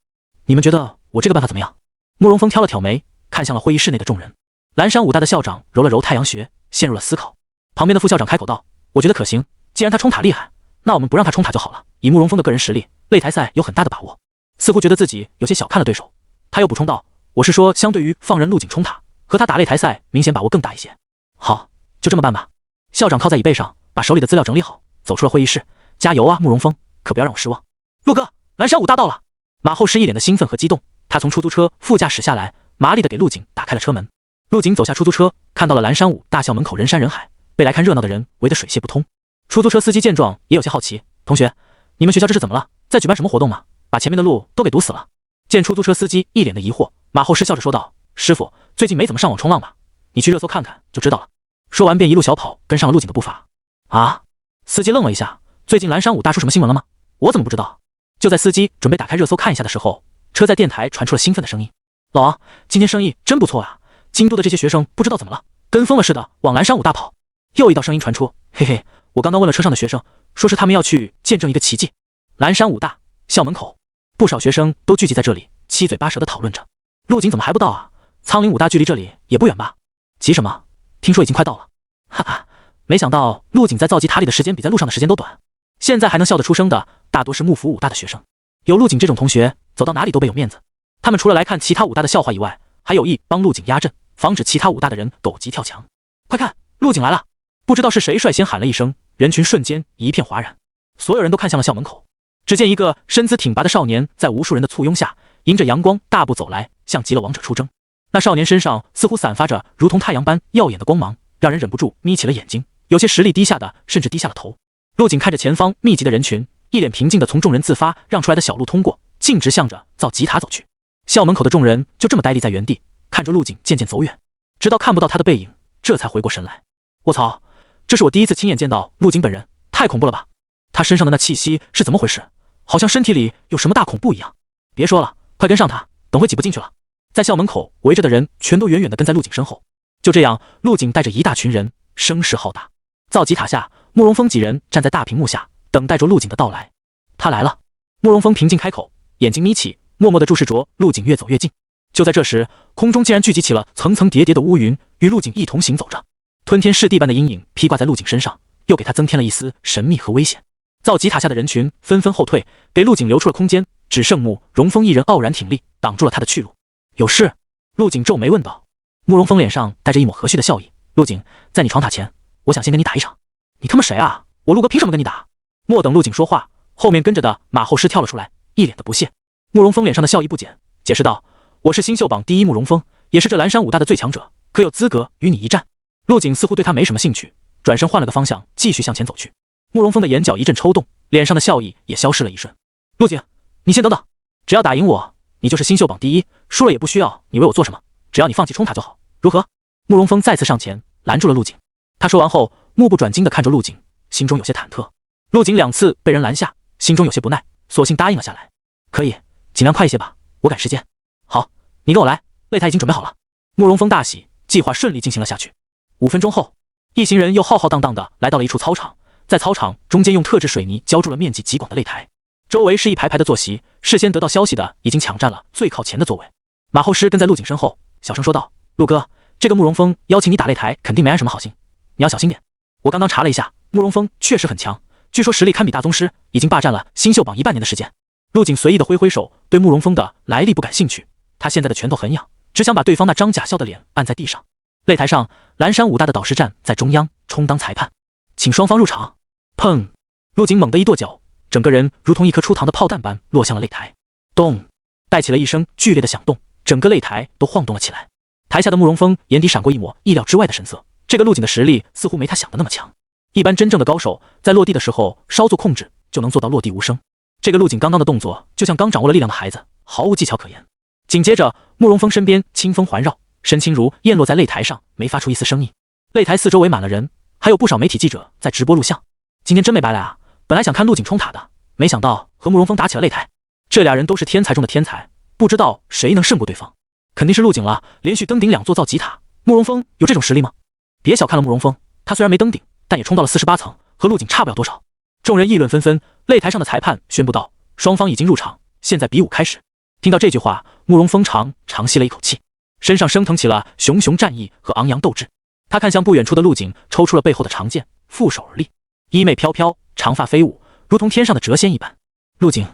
你们觉得我这个办法怎么样？慕容峰挑了挑眉，看向了会议室内的众人。蓝山武大的校长揉了揉太阳穴，陷入了思考。旁边的副校长开口道：我觉得可行，既然他冲塔厉害，那我们不让他冲塔就好了。以慕容峰的个人实力，擂台赛有很大的把握。似乎觉得自己有些小看了对手，他又补充道：我是说相对于放任陆景冲塔，和他打擂台赛明显把握更大一些。好，就这么办吧。校长靠在椅背上，把手里的资料整理好，走出了会议室。加油啊，慕容峰，可不要让我失望。陆哥，蓝山武大到了。马后是一脸的兴奋和激动，他从出租车副驾驶下来，麻利的给陆景打开了车门。陆景走下出租车，看到了蓝山武大校门口人山人海，被来看热闹的人围得水泄不通。出租车司机见状也有些好奇，同学，你们学校这是怎么了？在举办什么活动吗？把前面的路都给堵死了。见出租车司机一脸的疑惑，马后是笑着说道：师傅，最近没怎么上网冲浪吧？你去热搜看看就知道了。说完便一路小跑跟上了陆景的步伐。啊！司机愣了一下，最近蓝山武大出什么新闻了吗？我怎么不知道？就在司机准备打开热搜看一下的时候，车载电台传出了兴奋的声音：老王，今天生意真不错啊！京都的这些学生不知道怎么了，跟疯了似的往蓝山武大跑。又一道声音传出：嘿嘿，我刚刚问了车上的学生，说是他们要去见证一个奇迹。蓝山武大校门口，不少学生都聚集在这里，七嘴八舌的讨论着。陆景怎么还不到啊？苍岭武大距离这里也不远吧？急什么？听说已经快到了。哈哈，没想到陆景在造极塔里的时间比在路上的时间都短。现在还能笑得出声的，大多是幕府武大的学生。有陆景这种同学，走到哪里都倍有面子。他们除了来看其他武大的笑话以外，还有意帮陆景压阵，防止其他武大的人狗急跳墙。快看，陆景来了！不知道是谁率先喊了一声，人群瞬间一片哗然，所有人都看向了校门口。只见一个身姿挺拔的少年在无数人的簇拥下，迎着阳光大步走来，像极了王者出征。那少年身上似乎散发着如同太阳般耀眼的光芒，让人忍不住眯起了眼睛，有些实力低下的甚至低下了头。陆景看着前方密集的人群，一脸平静地从众人自发让出来的小路通过，径直向着造吉塔走去。校门口的众人就这么呆立在原地，看着陆景渐渐走远，直到看不到他的背影，这才回过神来。卧槽，这是我第一次亲眼见到陆景本人，太恐怖了吧！他身上的那气息是怎么回事？好像身体里有什么大恐怖一样。别说了，快跟上他，等会挤不进去了。在校门口围着的人全都远远地跟在陆景身后。就这样，陆景带着一大群人，声势浩大。造吉塔下，慕容峰几人站在大屏幕下，等待着陆景的到来。他来了。慕容峰平静开口，眼睛眯起，默默地注视着陆景越走越近。就在这时，空中竟然聚集起了层层叠叠的乌云，与陆景一同行走着。吞天噬地般的阴影披挂在陆景身上，又给他增添了一丝神秘和危险。造吉塔下的人群纷纷后退，给陆景留出了空间，只剩慕容峰一人傲然挺立，挡住了他的去路。有事？陆景皱眉问道。慕容峰脸上带着一抹和煦的笑意。陆景，在你闯塔前，我想先跟你打一场。你他妈谁啊？我陆哥凭什么跟你打？莫等陆景说话，后面跟着的马后师跳了出来，一脸的不屑。慕容峰脸上的笑意不减，解释道：我是新秀榜第一慕容峰，也是这蓝山武大的最强者，可有资格与你一战。陆景似乎对他没什么兴趣，转身换了个方向，继续向前走去。慕容峰的眼角一阵抽动，脸上的笑意也消失了一瞬。陆景，你先等等，只要打赢我，你就是新秀榜第一，输了也不需要你为我做什么，只要你放弃冲塔就好，如何？慕容峰再次上前拦住了陆景。他说完后，目不转睛地看着陆景，心中有些忐忑。陆景2次被人拦下，心中有些不耐，索性答应了下来。可以，尽量快一些吧，我赶时间。好，你跟我来，擂台已经准备好了。慕容峰大喜，计划顺利进行了下去。5分钟后，一行人又浩浩荡荡地来到了一处操场，在操场中间用特制水泥浇筑了面积极广的擂台，周围是一排排的坐席，事先得到消息的已经抢占了最靠前的座位。马后师跟在陆景身后，小声说道：陆哥，这个慕容峰邀请你打擂台肯定没安什么好心，你要小心点。我刚刚查了一下，慕容峰确实很强，据说实力堪比大宗师，已经霸占了新秀榜1半年的时间。陆景随意的挥挥手，对慕容峰的来历不感兴趣，他现在的拳头很痒，只想把对方那张假笑的脸按在地上。擂台上，蓝山武大的导师站在中央，充当裁判，请双方入场。砰！陆景猛地一跺脚，整个人如同一颗出膛的炮弹般落向了擂台。咚！带起了一声剧烈的响动，整个擂台都晃动了起来。台下的慕容峰眼底闪过一抹意料之外的神色，这个陆景的实力似乎没他想的那么强。一般真正的高手在落地的时候稍作控制，就能做到落地无声。这个陆景刚刚的动作就像刚掌握了力量的孩子，毫无技巧可言。紧接着，慕容峰身边清风环绕，身轻如燕落在擂台上，没发出一丝声音。擂台四周围满了人，还有不少媒体记者在直播录像。今天真没白来啊，本来想看陆景冲塔的，没想到和慕容峰打起了擂台。这俩人都是天才中的天才，不知道谁能胜过对方。肯定是陆景了，连续登顶2座造吉塔。慕容峰有这种实力吗？别小看了慕容峰，他虽然没登顶，但也冲到了48层，和陆景差不了多少。众人议论纷纷，擂台上的裁判宣布道：双方已经入场，现在比武开始。听到这句话，慕容峰长吸了一口气，身上升腾起了熊熊战意和昂扬斗志。他看向不远处的陆景，抽出了背后的长剑，负手而立，衣袂飘飘，长发飞舞，如同天上的谪仙一般。陆景，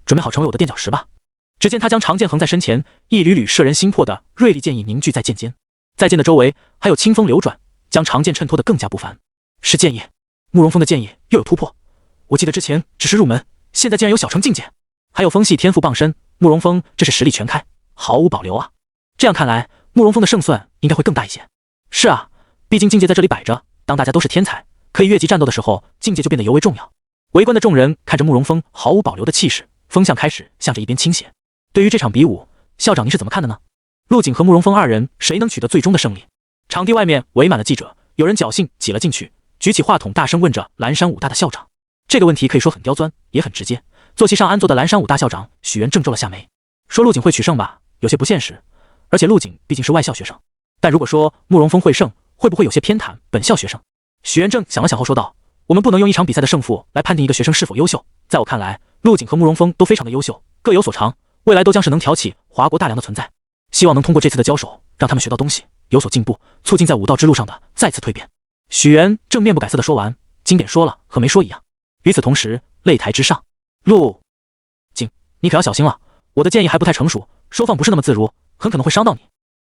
准备好成为我的垫脚石吧。只见他将长剑横在身前，一缕缕摄人心魄的锐利剑意凝聚在剑尖，在剑的周围还有清风流转，将长剑衬托得更加不凡。是剑意，慕容峰的剑意又有突破。我记得之前只是入门，现在竟然有小成境界，还有风系天赋傍身，慕容峰这是实力全开，毫无保留啊！这样看来，慕容峰的胜算应该会更大一些。是啊，毕竟境界在这里摆着，当大家都是天才，可以越级战斗的时候，境界就变得尤为重要。围观的众人看着慕容峰毫无保留的气势，风向开始向着一边倾斜。对于这场比武，校长你是怎么看的呢？陆景和慕容峰2人谁能取得最终的胜利？场地外面围满了记者，有人侥幸挤了进去，举起话筒大声问着蓝山武大的校长。这个问题可以说很刁钻，也很直接。坐席上安坐的蓝山武大校长许元正皱了下眉，说陆景会取胜吧，有些不现实，而且陆景毕竟是外校学生。但如果说慕容峰会胜，会不会有些偏袒本校学生？许元正想了想后说道：我们不能用一场比赛的胜负来判定一个学生是否优秀。在我看来，陆景和慕容峰都非常的优秀，各有所长，未来都将是能挑起华国大梁的存在。希望能通过这次的交手，让他们学到东西，有所进步，促进在武道之路上的再次蜕变。许元正面不改色的说完，经典说了和没说一样。与此同时，擂台之上，陆景，你可要小心了，我的剑意还不太成熟，收放不是那么自如，很可能会伤到你。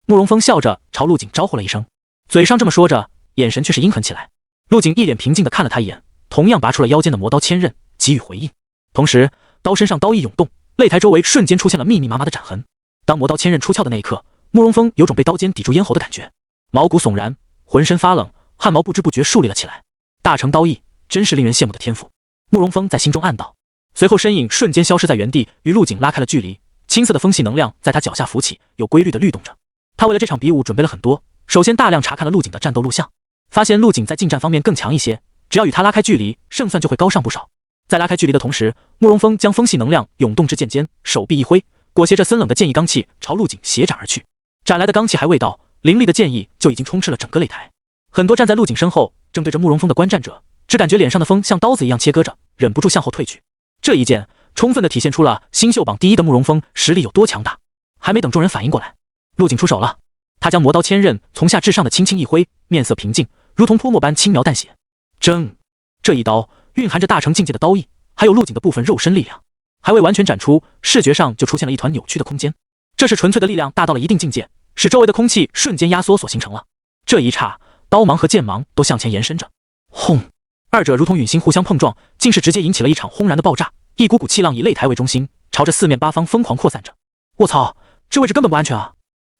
慕容峰笑着朝陆景招呼了一声，嘴上这么说着，眼神却是阴狠起来。陆景一脸平静地看了他一眼，同样拔出了腰间的魔刀千刃，给予回应。同时，刀身上刀意涌动，擂台周围瞬间出现了密密麻麻的斩痕。当魔刀千刃出鞘的那一刻，慕容峰有种被刀尖抵住咽喉的感觉，毛骨悚然，浑身发冷，汗毛不知不觉竖立了起来。大成刀意，真是令人羡慕的天赋。慕容峰在心中暗道，随后身影瞬间消失在原地，与陆景拉开了距离。青色的风系能量在他脚下浮起，有规律的律动着。他为了这场比武准备了很多，首先大量查看了陆景的战斗录像，发现陆景在近战方面更强一些，只要与他拉开距离，胜算就会高上不少。在拉开距离的同时，慕容峰将风系能量涌动至剑尖，手臂一挥，裹挟着森冷的剑意罡气朝陆景斜斩而去。斩来的罡气还未到，凌厉的剑意就已经充斥了整个擂台。很多站在陆景身后正对着慕容峰的观战者，只感觉脸上的风像刀子一样切割着，忍不住向后退去。这一剑充分地体现出了新秀榜第一的慕容峰实力有多强大。还没等众人反应过来，陆景出手了。他将魔刀千刃从下至上的轻轻一挥，面色平静，如同泼墨般轻描淡写。争！这一刀蕴含着大成境界的刀意，还有陆景的部分肉身力量，还未完全展出，视觉上就出现了一团扭曲的空间。这是纯粹的力量大到了一定境界，使周围的空气瞬间压缩所形成了。这一刹，刀芒和剑芒都向前延伸着，轰！二者如同陨星互相碰撞，竟是直接引起了一场轰然的爆炸。一股股气浪以擂台为中心，朝着四面八方疯狂扩散着。卧槽，这位置根本不安全啊！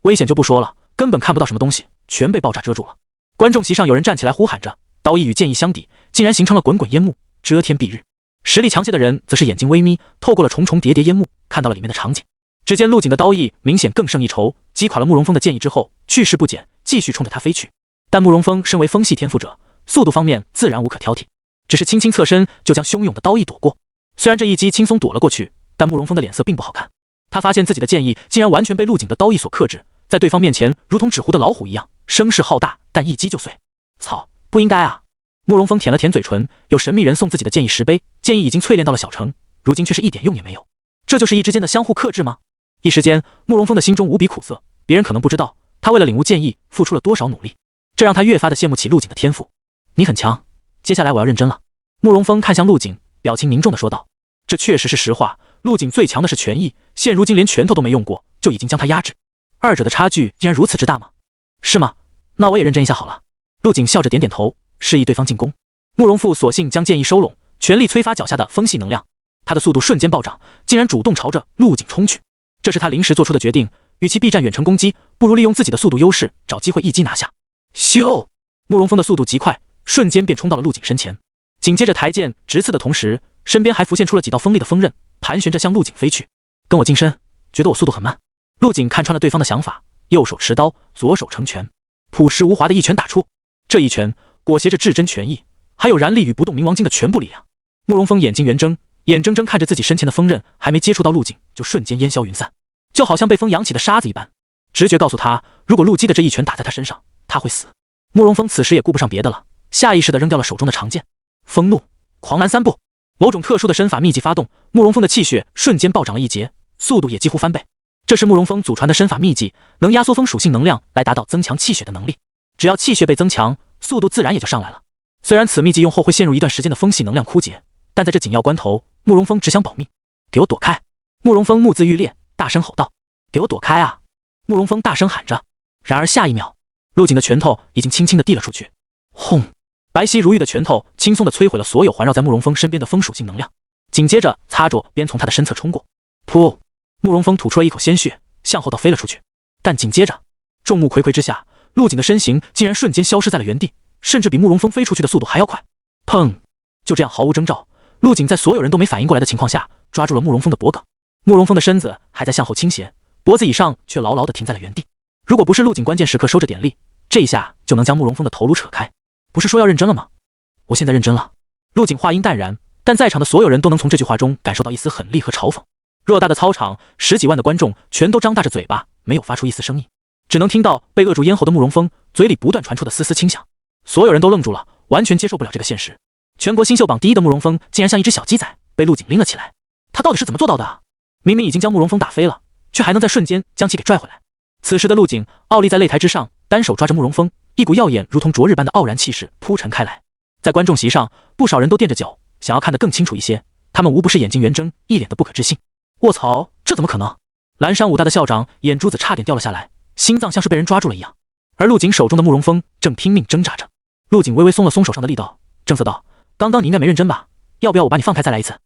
危险就不说了，根本看不到什么东西，全被爆炸遮住了。观众席上有人站起来呼喊着，刀意与剑意相抵，竟然形成了滚滚烟幕，遮天蔽日。实力强些的人则是眼睛微眯，透过了重重叠叠烟幕，看到了里面的场景。只见陆景的刀意明显更胜一筹，击垮了慕容峰的剑意之后，去势不减，继续冲着他飞去。但慕容峰身为风系天赋者，速度方面自然无可挑剔，只是轻轻侧身就将汹涌的刀意躲过。虽然这一击轻松躲了过去，但慕容峰的脸色并不好看。他发现自己的剑意竟然完全被陆景的刀意所克制，在对方面前如同纸糊的老虎一样，声势浩大，但一击就碎。操，不应该啊！慕容峰舔了舔嘴唇，有神秘人送自己的剑意石碑，剑意已经淬炼到了小成，如今却是一点用也没有。这就是一之间的相互克制吗？一时间，慕容峰的心中无比苦涩。别人可能不知道，他为了领悟剑意付出了多少努力，这让他越发的羡慕起陆景的天赋。你很强，接下来我要认真了。慕容峰看向陆景，表情凝重的说道。这确实是实话，陆景最强的是拳意，现如今连拳头都没用过，就已经将他压制。二者的差距竟然如此之大吗？是吗？那我也认真一下好了。陆景笑着点点头，示意对方进攻。慕容复索性将剑意收拢，全力催发脚下的风系能量。他的速度瞬间暴涨，竟然主动朝着陆景冲去。这是他临时做出的决定，与其避战远程攻击，不如利用自己的速度优势，找机会一击拿下。咻！慕容峰的速度极快，瞬间便冲到了陆景身前。紧接着抬剑直刺的同时，身边还浮现出了几道锋利的锋刃，盘旋着向陆景飞去。跟我近身，觉得我速度很慢？陆景看穿了对方的想法，右手持刀，左手成拳，朴实无华的一拳打出。这一拳裹挟着至真拳意，还有燃力与不动冥王经的全部力量。慕容峰眼睛圆睁，眼睁睁看着自己身前的锋刃还没接触到陆景，就瞬间烟消云散，就好像被风扬起的沙子一般。直觉告诉他，如果陆基的这一拳打在他身上，他会死。慕容峰此时也顾不上别的了，下意识地扔掉了手中的长剑。风怒，狂澜三步，某种特殊的身法秘技发动，慕容峰的气血瞬间暴涨了一截，速度也几乎翻倍。这是慕容峰祖传的身法秘技，能压缩风属性能量来达到增强气血的能力。只要气血被增强，速度自然也就上来了。虽然此秘技用后会陷入一段时间的风系能量枯竭，但在这紧要关头，慕容峰只想保命。给我躲开！慕容峰目眦欲裂，大声吼道：“给我躲开啊！”慕容峰大声喊着。然而下一秒，陆景的拳头已经轻轻地递了出去，轰！白皙如玉的拳头轻松地摧毁了所有环绕在慕容峰身边的风属性能量，紧接着擦着便从他的身侧冲过。噗！慕容峰吐出了一口鲜血，向后倒飞了出去。但紧接着，众目睽睽之下，陆景的身形竟然瞬间消失在了原地，甚至比慕容峰飞出去的速度还要快。砰！就这样毫无征兆，陆景在所有人都没反应过来的情况下，抓住了慕容峰的脖颈。慕容峰的身子还在向后倾斜，脖子以上却牢牢地停在了原地。如果不是陆景关键时刻收着点力，这一下就能将慕容峰的头颅扯开。不是说要认真了吗？我现在认真了。陆景话音淡然，但在场的所有人都能从这句话中感受到一丝狠厉和嘲讽。偌大的操场，十几万的观众全都张大着嘴巴，没有发出一丝声音，只能听到被扼住咽喉的慕容峰嘴里不断传出的丝丝轻响。所有人都愣住了，完全接受不了这个现实。全国新秀榜第一的慕容峰竟然像一只小鸡仔被陆景拎了起来，他到底是怎么做到的啊？明明已经将慕容峰打飞了，却还能在瞬间将其给拽回来。此时的陆景傲立在擂台之上，单手抓着慕容峰，一股耀眼如同灼日般的傲然气势铺陈开来。在观众席上，不少人都垫着脚，想要看得更清楚一些，他们无不是眼睛圆睁，一脸的不可置信。卧槽，这怎么可能？蓝山武大的校长眼珠子差点掉了下来，心脏像是被人抓住了一样。而陆景手中的慕容峰正拼命挣扎着。陆景微微松了松手上的力道，正色道：“刚刚你应该没认真吧？要不要我把你放开再来一次？”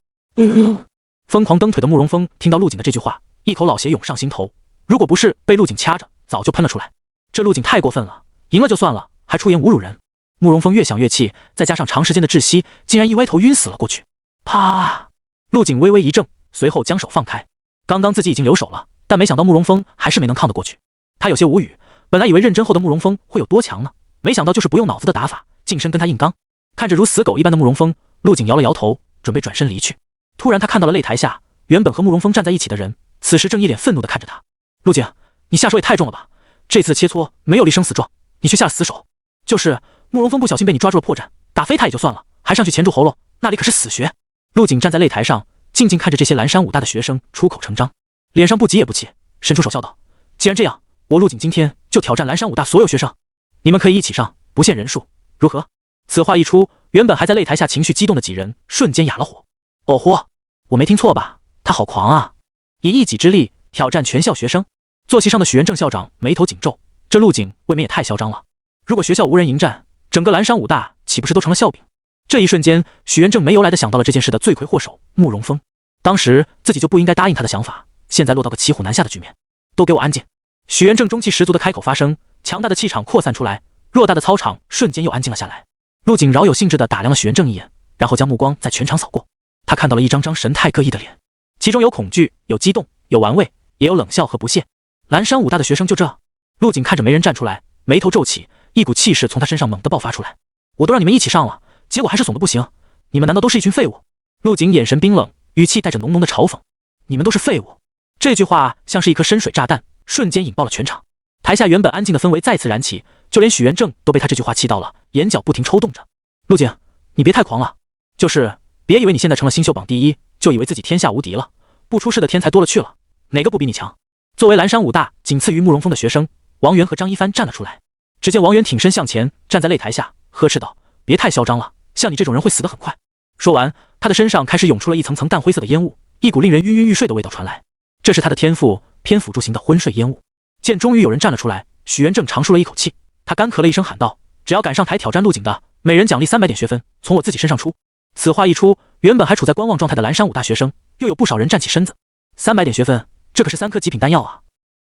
疯狂蹬腿的慕容峰听到陆景的这句话，一口老血涌上心头。如果不是被陆景掐着，早就喷了出来。这陆景太过分了，赢了就算了，还出言侮辱人。慕容峰越想越气，再加上长时间的窒息，竟然一歪头晕死了过去。啪！陆景微微一怔，随后将手放开。刚刚自己已经留手了，但没想到慕容峰还是没能抗得过去。他有些无语，本来以为认真后的慕容峰会有多强呢，没想到就是不用脑子的打法，近身跟他硬刚。看着如死狗一般的慕容峰，陆景摇了摇头，准备转身离去。突然他看到了擂台下原本和慕容峰站在一起的人，此时正一脸愤怒地看着他。陆景，你下手也太重了吧，这次的切磋没有立生死状，你却下了死手。就是慕容峰不小心被你抓住了破绽，打飞他也就算了，还上去钳住喉咙，那里可是死穴。陆景站在擂台上，静静看着这些蓝山武大的学生出口成章，脸上不急也不气，伸出手笑道：既然这样，我陆景今天就挑战蓝山武大所有学生，你们可以一起上，不限人数，如何？此话一出，原本还在擂台下情绪激动的几人瞬间哑了火。哦豁，我没听错吧？他好狂啊！以一己之力挑战全校学生。坐席上的许元正校长眉头紧皱，这陆景未免也太嚣张了。如果学校无人迎战，整个蓝山武大岂不是都成了笑柄？这一瞬间，许元正没由来的想到了这件事的罪魁祸首慕容峰。当时自己就不应该答应他的想法，现在落到个骑虎难下的局面。都给我安静！许元正中气十足的开口发声，强大的气场扩散出来，偌大的操场瞬间又安静了下来。陆景饶有兴致地打量了许元正一眼，然后将目光在全场扫过。他看到了一张张神态各异的脸，其中有恐惧，有激动，有玩味，也有冷笑和不屑。蓝山武大的学生就这？陆景看着没人站出来，眉头皱起，一股气势从他身上猛地爆发出来。我都让你们一起上了，结果还是怂得不行，你们难道都是一群废物？陆景眼神冰冷，语气带着浓浓的嘲讽。你们都是废物。这句话像是一颗深水炸弹，瞬间引爆了全场。台下原本安静的氛围再次燃起，就连许元正都被他这句话气到了，眼角不停抽动着。陆景，你别太狂了，就是别以为你现在成了新秀榜第一，就以为自己天下无敌了。不出世的天才多了去了，哪个不比你强？作为蓝山武大仅次于慕容峰的学生，王源和张一帆站了出来。只见王源挺身向前，站在擂台下，呵斥道：别太嚣张了，像你这种人会死得很快。说完，他的身上开始涌出了一层层淡灰色的烟雾，一股令人晕晕欲睡的味道传来。这是他的天赋，偏辅助型的昏睡烟雾。见终于有人站了出来，许元正长舒了一口气，他干咳了一声，喊道：只要敢上台挑战陆景的，每人奖励300点学分，从我自己身上出。此话一出，原本还处在观望状态的蓝山武大学生，又有不少人站起身子。300点学分，这可是3颗极品丹药啊！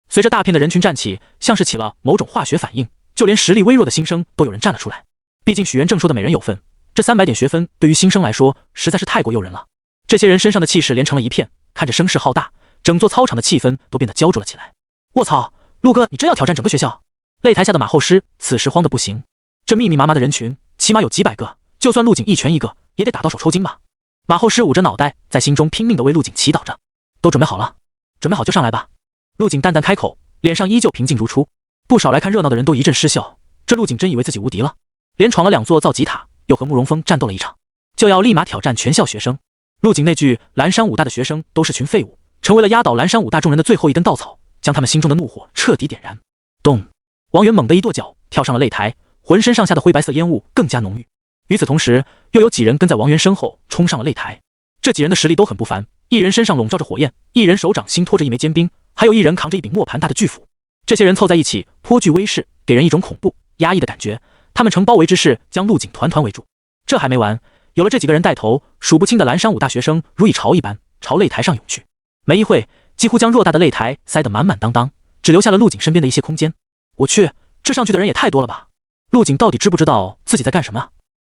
随着大片的人群站起，像是起了某种化学反应，就连实力微弱的新生都有人站了出来。毕竟许元正说的每人有份，这300点学分对于新生来说实在是太过诱人了。这些人身上的气势连成了一片，看着声势浩大，整座操场的气氛都变得焦灼了起来。卧槽，陆哥，你真要挑战整个学校？擂台下的马后师此时慌得不行，这密密麻麻的人群起码有几百个，就算陆景一拳一个也得打到手抽筋吧。马后师捂着脑袋，在心中拼命地为陆景祈祷着。都准备好了？准备好就上来吧。陆景淡淡开口，脸上依旧平静如初。不少来看热闹的人都一阵失笑，这陆景真以为自己无敌了，连闯了2座造极塔，又和慕容峰战斗了一场，就要立马挑战全校学生。陆景那句蓝山武大的学生都是群废物，成为了压倒蓝山武大众人的最后一根稻草，将他们心中的怒火彻底点燃。咚！王源猛地一跺脚，跳上了擂台，浑身上下的灰白色烟雾更加浓郁。与此同时，又有几人跟在王源身后冲上了擂台。这几人的实力都很不凡，一人身上笼罩着火焰，一人手掌心托着一枚坚冰，还有一人扛着一柄磨盘大的巨斧。这些人凑在一起，颇具威势，给人一种恐怖压抑的感觉。他们呈包围之势，将陆景团团围住。这还没完，有了这几个人带头，数不清的蓝山武大学生如蚁巢一般朝擂台上涌去。没一会，几乎将偌大的擂台塞得满满当当，只留下了陆景身边的一些空间。我去，这上去的人也太多了吧！陆景到底知不知道自己在干什么？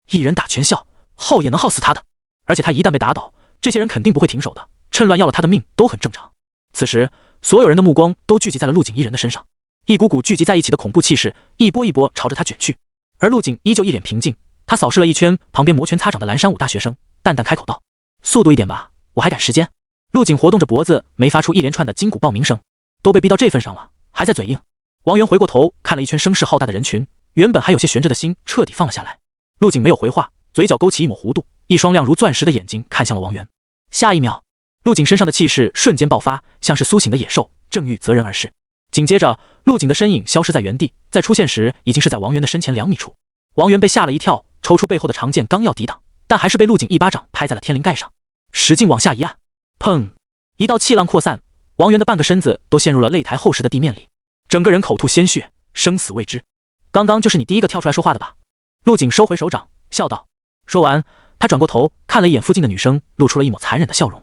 一人打全校，耗也能耗死他的。而且他一旦被打倒，这些人肯定不会停手的，趁乱要了他的命都很正常。此时，所有人的目光都聚集在了陆景一人的身上，一股股聚集在一起的恐怖气势一波一波朝着他卷去。而陆景依旧一脸平静，他扫视了一圈旁边摩拳擦掌的蓝山武大学生，淡淡开口道：速度一点吧，我还赶时间。陆景活动着脖子，没发出一连串的筋骨爆鸣声。都被逼到这份上了，还在嘴硬。王源回过头看了一圈声势浩大的人群，原本还有些悬着的心彻底放了下来。陆景没有回话，嘴角勾起一抹弧度，一双亮如钻石的眼睛看向了王源。下一秒，陆景身上的气势瞬间爆发，像是苏醒的野兽，正欲择人而噬。紧接着，陆景的身影消失在原地，在出现时已经是在王源的身前2米处。王源被吓了一跳，抽出背后的长剑，刚要抵挡，但还是被陆景一巴掌拍在了天灵盖上，使劲往下一按，砰！一道气浪扩散，王源的半个身子都陷入了擂台后实的地面里，整个人口吐鲜血，生死未知。刚刚就是你第一个跳出来说话的吧？陆景收回手掌，笑道。说完，他转过头看了一眼附近的女生，露出了一抹残忍的笑容。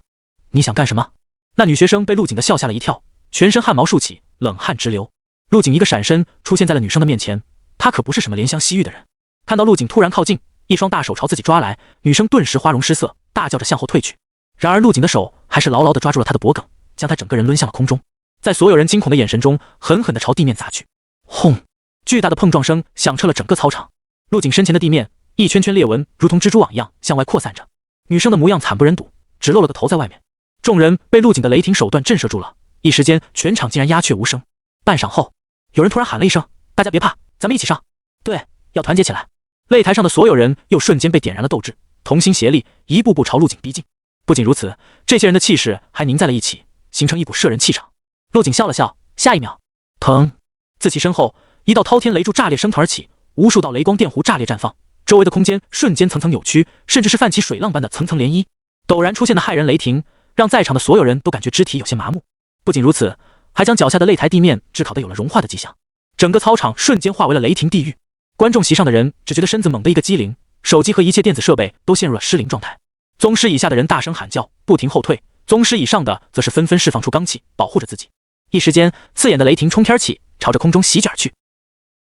你想干什么？那女学生被陆景的笑吓了一跳，全身汗毛竖起，冷汗直流。陆景一个闪身出现在了女生的面前，他可不是什么怜香惜玉的人。看到陆景突然靠近，一双大手朝自己抓来，女生顿时花容失色，大叫着向后退去。然而陆景的手还是牢牢地抓住了她的脖颈，将她整个人抡向了空中，在所有人惊恐的眼神中，狠狠地朝地面砸去。轰！巨大的碰撞声响彻了整个操场。陆景身前的地面一圈圈裂纹如同蜘蛛网一样向外扩散着，女生的模样惨不忍睹，只露了个头在外面。众人被陆景的雷霆手段震慑住了，一时间全场竟然鸦雀无声。半晌后，有人突然喊了一声：“大家别怕，咱们一起上！”对，要团结起来。擂台上的所有人又瞬间被点燃了斗志，同心协力，一步步朝陆景逼近。不仅如此，这些人的气势还凝在了一起，形成一股摄人气场。陆景笑了笑，下一秒，腾，自其身后一道滔天雷柱炸裂升腾而起，无数道雷光电弧炸裂绽放，周围的空间瞬间层层扭曲，甚至是泛起水浪般的层层涟漪。陡然出现的骇人雷霆让在场的所有人都感觉肢体有些麻木。不仅如此，还将脚下的擂台地面炙烤得有了融化的迹象，整个操场瞬间化为了雷霆地狱。观众席上的人只觉得身子猛地一个机灵，手机和一切电子设备都陷入了失灵状态。宗师以下的人大声喊叫，不停后退，宗师以上的则是纷纷释放出罡气，保护着自己。一时间，刺眼的雷霆冲天起，朝着空中席卷而去。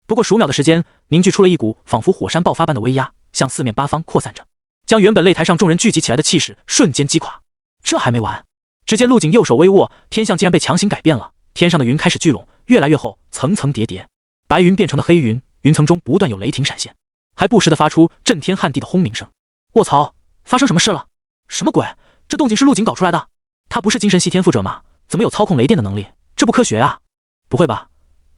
不过数秒的时间，凝聚出了一股仿佛火山爆发般的威压，向四面八方扩散着，将原本擂台上众人聚集起来的气势瞬间击垮。这还没完，只见陆景右手微握，天象竟然被强行改变了，天上的云开始聚拢，越来越厚，层层叠叠，白云变成了黑云，云层中不断有雷霆闪现，还不时地发出震天撼地的轰鸣声。卧槽，发生什么事了？什么鬼？这动静是陆景搞出来的？他不是精神系天赋者吗？怎么有操控雷电的能力？这不科学啊！不会吧？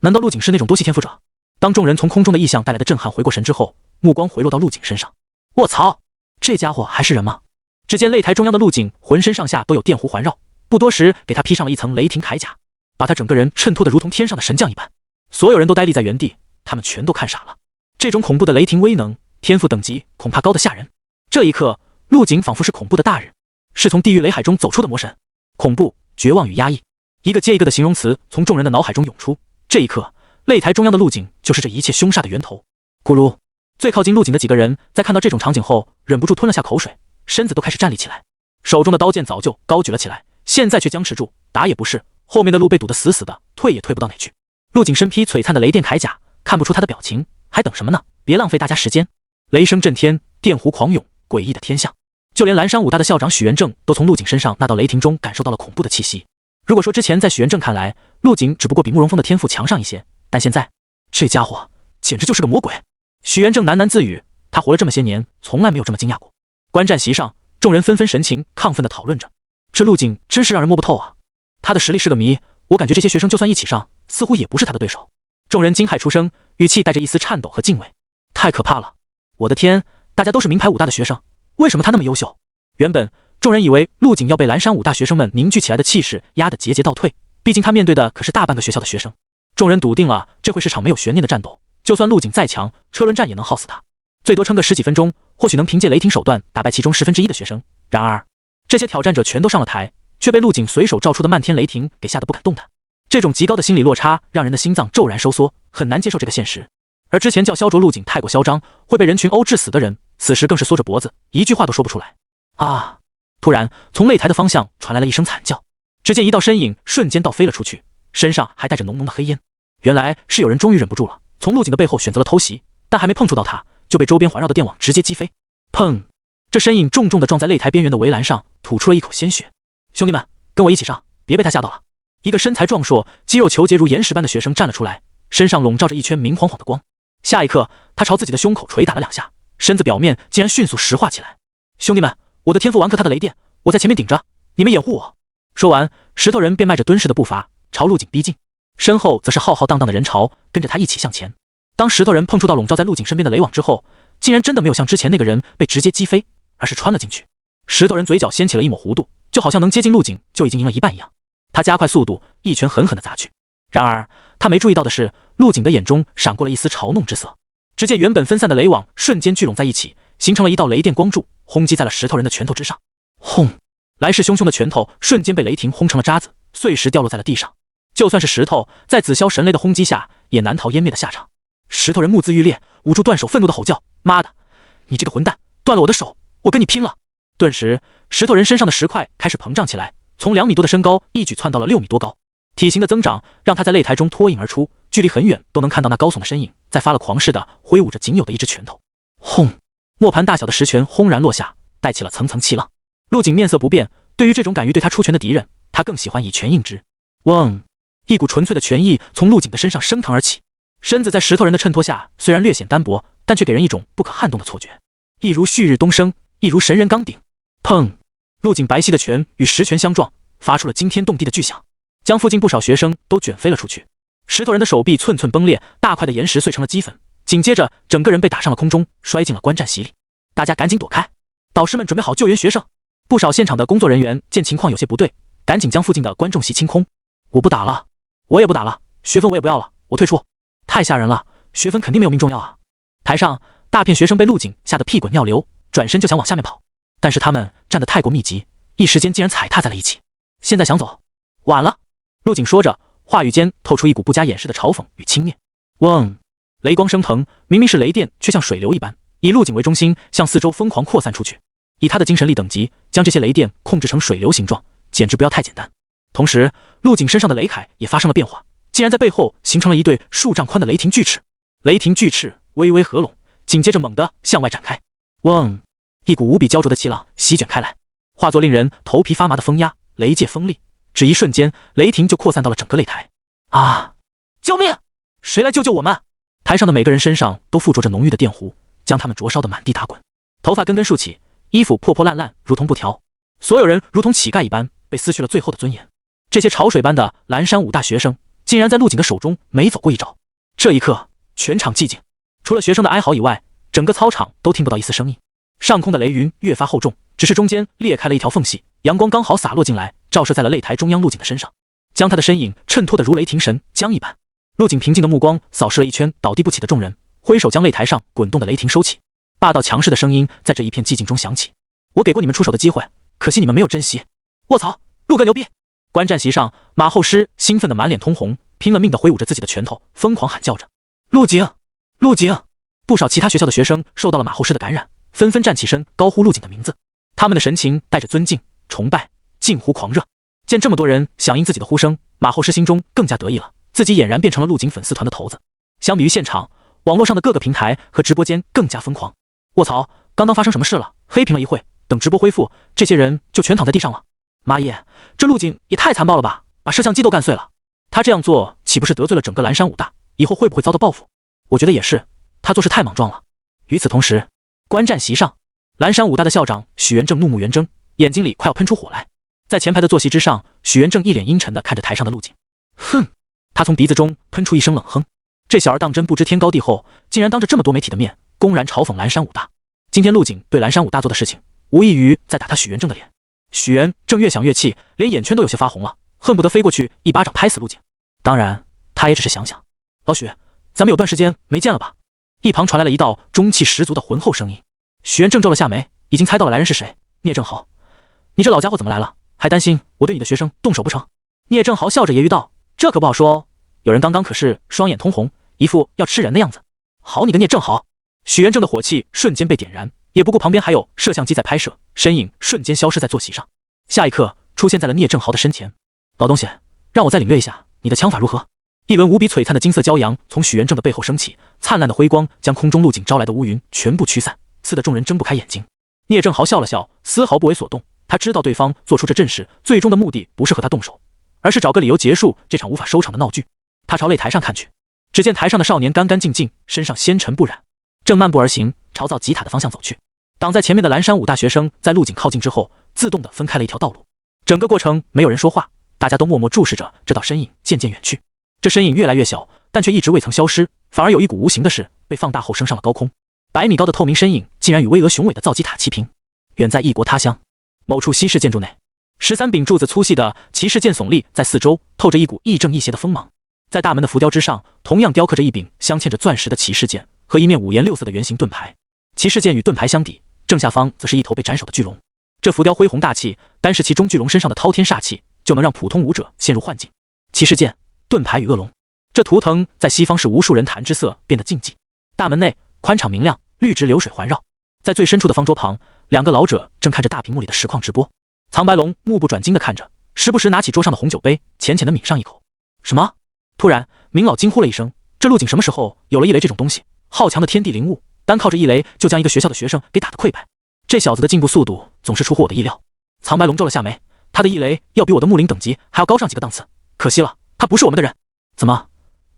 难道陆景是那种多系天赋者？当众人从空中的异象带来的震撼回过神之后，目光回落到陆景身上。卧槽，这家伙还是人吗？只见擂台中央的陆景浑身上下都有电弧环绕，不多时给他披上了一层雷霆铠甲，把他整个人衬托得如同天上的神将一般。所有人都呆立在原地，他们全都看傻了。这种恐怖的雷霆威能，天赋等级恐怕高得吓人。这一刻，陆景仿佛是恐怖的大人，是从地狱雷海中走出的魔神。恐怖、绝望与压抑，一个接一个的形容词从众人的脑海中涌出。这一刻，擂台中央的陆景就是这一切凶煞的源头。咕噜，最靠近陆景的几个人在看到这种场景后，忍不住吞了下口水，身子都开始站立起来，手中的刀剑早就高举了起来，现在却僵持住，打也不是，后面的路被堵得死死的，退也退不到哪去。陆景身披璀璨的雷电铠甲，看不出他的表情，还等什么呢？别浪费大家时间！雷声震天，电弧狂涌，诡异的天象，就连蓝山武大的校长许元正都从陆景身上那道雷霆中感受到了恐怖的气息。如果说之前在许元正看来，陆景只不过比慕容峰的天赋强上一些，但现在这家伙简直就是个魔鬼。许元正喃喃自语，他活了这么些年，从来没有这么惊讶过。观战席上，众人纷纷神情亢奋地讨论着，这陆景真是让人摸不透啊！他的实力是个谜，我感觉这些学生就算一起上，似乎也不是他的对手。众人惊骇出声，语气带着一丝颤抖和敬畏。太可怕了！我的天，大家都是名牌武大的学生，为什么他那么优秀？原本众人以为陆景要被蓝山武大学生们凝聚起来的气势压得节节倒退，毕竟他面对的可是大半个学校的学生。众人笃定了这会是场没有悬念的战斗，就算陆景再强，车轮战也能耗死他，最多撑个10几分钟，或许能凭借雷霆手段打败其中1/10的学生。然而这些挑战者全都上了台，却被陆景随手照出的漫天雷霆给吓得不敢动弹。这种极高的心理落差让人的心脏骤然收缩，很难接受这个现实。而之前叫萧卓陆景太过嚣张，会被人群殴致死的人，此时更是缩着脖子，一句话都说不出来。啊！突然从擂台的方向传来了一声惨叫，只见一道身影瞬间倒飞了出去，身上还带着浓浓的黑烟。原来是有人终于忍不住了，从陆景的背后选择了偷袭，但还没碰触到他，就被周边环绕的电网直接击飞。砰！这身影重重地撞在擂台边缘的围栏上，吐出了一口鲜血。兄弟们，跟我一起上，别被他吓到了。一个身材壮硕、肌肉虬结如岩石般的学生站了出来，身上笼罩着一圈明晃晃的光。下一刻，他朝自己的胸口捶打了2下，身子表面竟然迅速石化起来。兄弟们，我的天赋完克他的雷电，我在前面顶着，你们掩护我。说完，石头人便迈着蹲式的步伐朝陆景逼近，身后则是浩浩荡荡的人潮跟着他一起向前。当石头人碰触到笼罩在陆景身边的雷网之后，竟然真的没有像之前那个人被直接击飞，而是穿了进去。石头人嘴角掀起了一抹弧度，就好像能接近陆景就已经赢了一半一样。他加快速度，一拳狠狠地砸去。然而他没注意到的是，陆景的眼中闪过了一丝嘲弄之色。只见原本分散的雷网瞬间聚拢在一起，形成了一道雷电光柱，轰击在了石头人的拳头之上。轰！来势汹汹的拳头瞬间被雷霆轰成了渣子，碎石掉落在了地上。就算是石头，在紫霄神雷的轰击下，也难逃湮灭的下场。石头人目眦欲裂，捂住断手，愤怒的吼叫：“妈的，你这个混蛋，断了我的手，我跟你拼了！”顿时，石头人身上的石块开始膨胀起来，从2米多的身高一举窜到了6米多高。体型的增长让他在擂台中脱颖而出，距离很远都能看到那高耸的身影在发了狂似的挥舞着仅有的一只拳头。轰！磨盘大小的石拳轰然落下，带起了层层气浪。陆景面色不变，对于这种敢于对他出拳的敌人，他更喜欢以拳应之。嗡！一股纯粹的拳意从陆景的身上升腾而起，身子在石头人的衬托下虽然略显单薄，但却给人一种不可撼动的错觉，一如旭日东升，一如神人刚鼎。砰！陆景白皙的拳与石拳相撞，发出了惊天动地的巨响，将附近不少学生都卷飞了出去。石头人的手臂寸寸崩裂，大块的岩石碎成了齑粉，紧接着整个人被打上了空中，摔进了观战席里。大家赶紧躲开，导师们准备好救援学生。不少现场的工作人员见情况有些不对，赶紧将附近的观众席清空。我不打了，我也不打了，学分我也不要了，我退出。太吓人了，学分肯定没有命重要啊！台上大片学生被陆景吓得屁滚尿流，转身就想往下面跑，但是他们站得太过密集，一时间竟然踩踏在了一起。现在想走，晚了。陆景说着，话语间透出一股不加掩饰的嘲讽与轻蔑。嗡！雷光升腾，明明是雷电，却像水流一般，以陆景为中心向四周疯狂扩散出去。以他的精神力等级，将这些雷电控制成水流形状，简直不要太简单。同时，陆景身上的雷铠也发生了变化，竟然在背后形成了一对数丈宽的雷霆巨翅。雷霆巨翅微微合拢，紧接着猛地向外展开。嗡！一股无比焦灼的气浪席卷开来，化作令人头皮发麻的风压，雷界锋利，只一瞬间，雷霆就扩散到了整个擂台。啊！救命！谁来救救我们？台上的每个人身上都附着着浓郁的电弧，将他们灼烧得满地打滚，头发根根竖起，衣服破破烂烂，如同布条。所有人如同乞丐一般，被撕去了最后的尊严。这些潮水般的蓝山武大学生，竟然在陆景的手中没走过一招。这一刻，全场寂静，除了学生的哀嚎以外，整个操场都听不到一丝声音。上空的雷云越发厚重，只是中间裂开了一条缝隙，阳光刚好洒落进来，照射在了擂台中央陆景的身上，将他的身影衬托得如雷霆神将一般。陆景平静的目光扫视了一圈倒地不起的众人，挥手将擂台上滚动的雷霆收起。霸道强势的声音在这一片寂静中响起：我给过你们出手的机会，可惜你们没有珍惜。卧槽，陆哥牛逼！观战席上，马后师兴奋得满脸通红，拼了命地挥舞着自己的拳头，疯狂喊叫着：陆景，陆景！不少其他学校的学生受到了马后师的感染，纷纷站起身高呼陆景的名字，他们的神情带着尊敬、崇拜，近乎狂热。见这么多人响应自己的呼声，马后师心中更加得意了，自己俨然变成了陆景粉丝团的头子。相比于现场，网络上的各个平台和直播间更加疯狂。卧槽，刚刚发生什么事了？黑屏了一会，等直播恢复，这些人就全躺在地上了。妈耶，这陆景也太残暴了吧，把摄像机都干碎了。他这样做岂不是得罪了整个蓝山武大？以后会不会遭到报复？我觉得也是，他做事太莽撞了。与此同时，观战席上，蓝山武大的校长许元正怒目圆睁，眼睛里快要喷出火来。在前排的坐席之上，许元正一脸阴沉地看着台上的陆景。哼！他从鼻子中喷出一声冷哼。这小儿当真不知天高地厚，竟然当着这么多媒体的面公然嘲讽蓝山武大。今天陆景对蓝山武大做的事情，无异于在打他许元正的脸。许元正越想越气，连眼圈都有些发红了，恨不得飞过去一巴掌拍死陆景。当然，他也只是想想。老许，咱们有段时间没见了吧？一旁传来了一道中气十足的浑厚声音。许元正皱了下眉，已经猜到了来人是谁。聂正豪，你这老家伙怎么来了？还担心我对你的学生动手不成？聂正豪笑着揶揄道：这可不好说哦，有人刚刚可是双眼通红，一副要吃人的样子。好你个聂正豪！许元正的火气瞬间被点燃，也不顾旁边还有摄像机在拍摄，身影瞬间消失在坐席上。下一刻出现在了聂正豪的身前。老东西，让我再领略一下你的枪法如何？一轮无比璀璨的金色骄阳从许元正的背后升起，灿烂的辉光将空中陆景招来的乌云全部驱散，刺得众人睁不开眼睛。聂正豪笑了笑，丝毫不为所动。他知道对方做出这阵势最终的目的不是和他动手，而是找个理由结束这场无法收场的闹剧。他朝擂台上看去，只见台上的少年干干净净，身上纤尘不染，正漫步而行，朝造吉塔的方向走去。挡在前面的蓝山武大学生在陆景靠近之后，自动地分开了一条道路。整个过程没有人说话，大家都默默注视着这道身影渐渐远去。这身影越来越小，但却一直未曾消失，反而有一股无形的势被放大后升上了高空。100米高的透明身影竟然与巍峨雄伟的造基塔齐平。远在异国他乡，某处西式建筑内，13柄柱子粗细的骑士剑耸立在四周，透着一股亦正亦邪的锋芒。在大门的浮雕之上，同样雕刻着一柄镶嵌着钻石的骑士剑和一面五颜六色的圆形盾牌。骑士剑与盾牌相抵，正下方则是一头被斩首的巨龙。这浮雕恢宏大气，单是其中巨龙身上的滔天煞气，就能让普通武者陷入幻境。骑士剑、盾牌与恶龙，这图腾在西方是无数人谈之色变得禁忌。大门内宽敞明亮，绿植流水环绕。在最深处的方桌旁，2个老者正看着大屏幕里的实况直播。苍白龙目不转睛地看着，时不时拿起桌上的红酒杯，浅浅地抿上一口。什么？突然，明老惊呼了一声：这陆景什么时候有了一雷这种东西？好强的天地灵物，单靠着一雷就将一个学校的学生给打得溃败，这小子的进步速度总是出乎我的意料。苍白龙皱了下眉，他的一雷要比我的木灵等级还要高上几个档次，可惜了，他不是我们的人。怎么，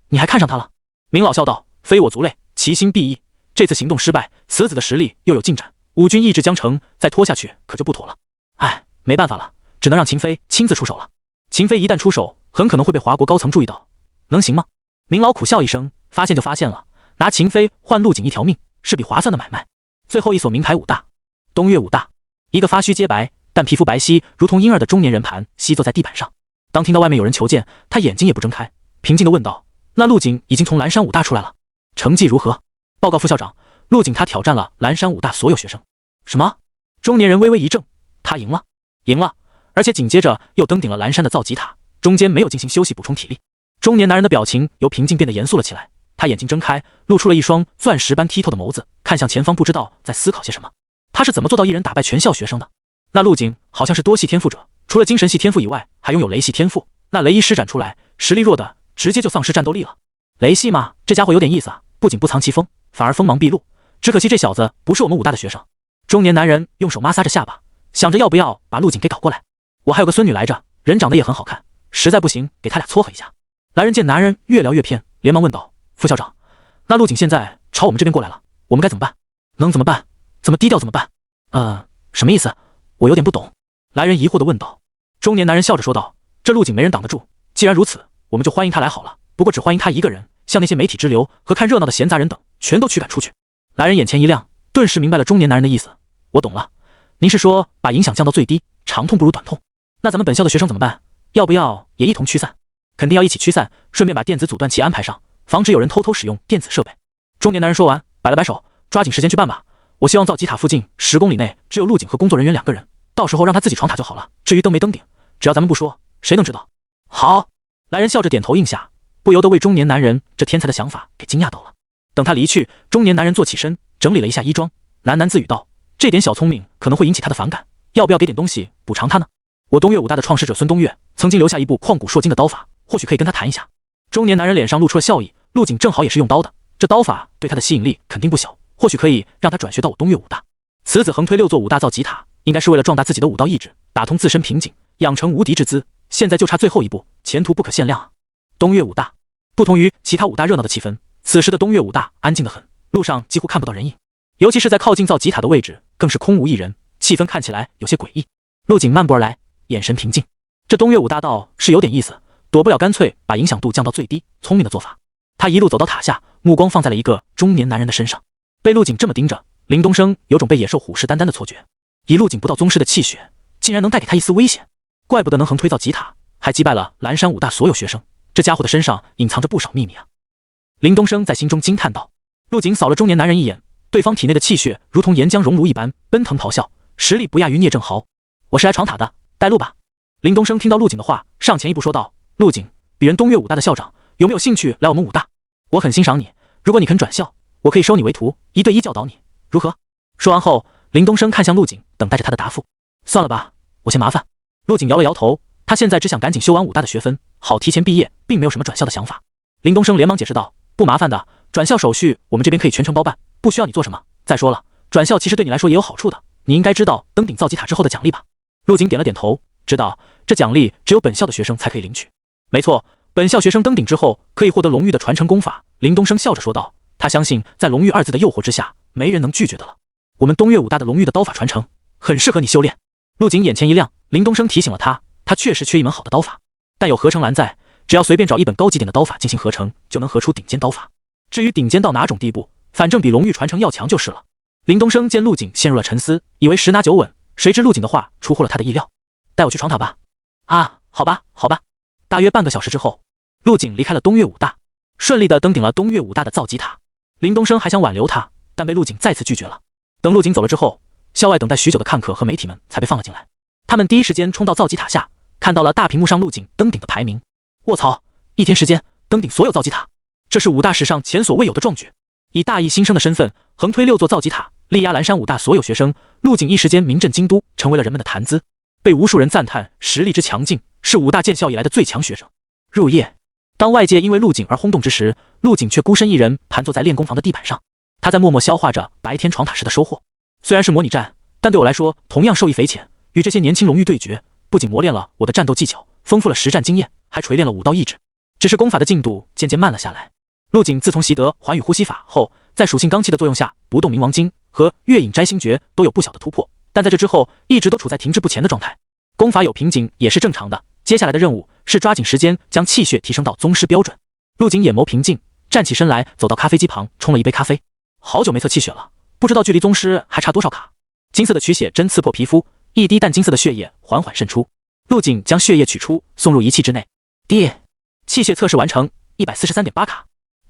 你还看上他了？明老笑道，非我族类，其心必异。这次行动失败，此子的实力又有进展，吾军意志将成，再拖下去可就不妥了。哎，没办法了，只能让秦飞亲自出手了。秦飞一旦出手，很可能会被华国高层注意到，能行吗？明老苦笑一声，发现就发现了，拿秦飞换陆景一条命是笔划算的买卖。最后一所名牌武大，东岳武大，一个发须皆白但皮肤白皙如同婴儿的中年人盘膝坐在地板上。当听到外面有人求见，他眼睛也不睁开，平静地问道：那陆景已经从蓝山武大出来了，成绩如何？报告副校长，陆景他挑战了蓝山武大所有学生。什么？中年人微微一怔，他赢了，赢了，而且紧接着又登顶了蓝山的造极塔，中间没有进行休息补充体力。中年男人的表情由平静变得严肃了起来，他眼睛睁开，露出了一双钻石般剔透的眸子，看向前方，不知道在思考些什么。他是怎么做到一人打败全校学生的？那陆景好像是多系天赋者，除了精神系天赋以外，还拥有雷系天赋。那雷一施展出来，实力弱的直接就丧失战斗力了。雷系嘛，这家伙有点意思啊，不仅不藏其锋，反而锋芒毕露。只可惜这小子不是我们武大的学生。中年男人用手摩挲着下巴，想着要不要把陆景给搞过来。我还有个孙女来着，人长得也很好看，实在不行给他俩撮合一下。来人见男人越聊越偏，连忙问道：副校长，那陆景现在朝我们这边过来了，我们该怎么办？能怎么办？怎么低调怎么办？什么意思？我有点不懂。来人疑惑地问道。中年男人笑着说道：这陆景没人挡得住，既然如此，我们就欢迎他来好了，不过只欢迎他一个人，像那些媒体之流和看热闹的闲杂人等全都驱赶出去。来人眼前一亮，顿时明白了中年男人的意思。我懂了，您是说把影响降到最低，长痛不如短痛。那咱们本校的学生怎么办？要不要也一同驱散？肯定要一起驱散，顺便把电子阻断器安排上，防止有人偷偷使用电子设备。中年男人说完，摆了摆手，抓紧时间去办吧。我希望造极塔附近10公里内只有陆景和工作人员2个人，到时候让他自己闯塔就好了。至于登没登顶，只要咱们不说，谁能知道？好。来人笑着点头应下，不由得为中年男人这天才的想法给惊讶到了。等他离去，中年男人坐起身，整理了一下衣装，喃喃自语道：这点小聪明可能会引起他的反感，要不要给点东西补偿他呢？我东岳武大的创始者孙东岳曾经留下一部旷古烁今的刀法，或许可以跟他谈一下。中年男人脸上露出了笑意，陆景正好也是用刀的，这刀法对他的吸引力肯定不小，或许可以让他转学到我东岳武大。此子横推6座武大造极塔，应该是为了壮大自己的武道意志，打通自身瓶颈，养成无敌之姿，现在就差最后一步，前途不可限量啊！东岳武大不同于其他武大热闹的气氛，此时的东岳武大安静得很，路上几乎看不到人影，尤其是在靠近造极塔的位置，更是空无一人，气氛看起来有些诡异。陆景漫步而来，眼神平静。这东岳武大道是有点意思，躲不了干脆把影响度降到最低，聪明的做法。他一路走到塔下，目光放在了一个中年男人的身上。被陆景这么盯着，林东升有种被野兽虎视眈眈的错觉。以陆景不到宗师的气血，竟然能带给他一丝危险，怪不得能横推造极塔，还击败了蓝山武大所有学生。这家伙的身上隐藏着不少秘密啊！林东升在心中惊叹道。陆景扫了中年男人一眼，对方体内的气血如同岩浆熔炉一般奔腾咆哮，实力不亚于聂正豪。我是来闯塔的，带路吧。林东升听到陆景的话，上前一步说道：陆景，鄙人东岳武大的校长，有没有兴趣来我们武大？我很欣赏你，如果你肯转校，我可以收你为徒，1对1教导你，如何？说完后，林东升看向陆景，等待着他的答复。算了吧，我嫌麻烦。陆景摇了摇头，他现在只想赶紧修完武大的学分，好提前毕业，并没有什么转校的想法。林东升连忙解释道：不麻烦的，转校手续我们这边可以全程包办，不需要你做什么。再说了，转校其实对你来说也有好处的，你应该知道登顶造极塔之后的奖励吧？陆景点了点头，知道这奖励只有本校的学生才可以领取。没错，本校学生登顶之后可以获得龙玉的传承功法。林东升笑着说道，他相信在龙玉2字的诱惑之下，没人能拒绝的了。我们东岳武大的龙玉的刀法传承很适合你修炼。陆景眼前一亮，林东升提醒了他，他确实缺一门好的刀法，但有合成栏在，只要随便找一本高级点的刀法进行合成，就能合出顶尖刀法。至于顶尖到哪种地步，反正比龙玉传承要强就是了。林东升见陆景陷入了沉思，以为十拿九稳，谁知陆景的话出乎了他的意料。带我去闯塔吧。啊，好吧，好吧。大约半个小时之后，陆景离开了东岳武大，顺利的登顶了东岳武大的造极塔。林东升还想挽留他，但被陆景再次拒绝了。等陆景走了之后，校外等待许久的看客和媒体们才被放了进来。他们第一时间冲到造极塔下，看到了大屏幕上陆景登顶的排名。卧槽，1天时间登顶所有造极塔，这是武大史上前所未有的壮举。以大一新生的身份横推6座造极塔，力压蓝山武大所有学生，陆景一时间名震京都，成为了人们的谈资，被无数人赞叹实力之强劲，是武大建校以来的最强学生。入夜，当外界因为陆景而轰动之时，陆景却孤身一人盘坐在练功房的地板上。他在默默消化着白天闯塔时的收获。虽然是模拟战，但对我来说同样受益匪浅。与这些年轻龙域对决，不仅磨练了我的战斗技巧，丰富了实战经验，还锤炼了武道意志。只是功法的进度渐渐慢了下来。陆景自从习得环宇呼吸法后，在属性罡气的作用下，不动冥王经和月影摘星诀都有不小的突破，但在这之后一直都处在停滞不前的状态。功法有瓶颈也是正常的。接下来的任务是抓紧时间将气血提升到宗师标准。陆景眼眸平静，站起身来，走到咖啡机旁冲了一杯咖啡。好久没测气血了，不知道距离宗师还差多少卡。金色的取血针刺破皮肤，一滴淡金色的血液缓缓渗出。陆景将血液取出，送入仪器之内。气血测试完成， 143.8 卡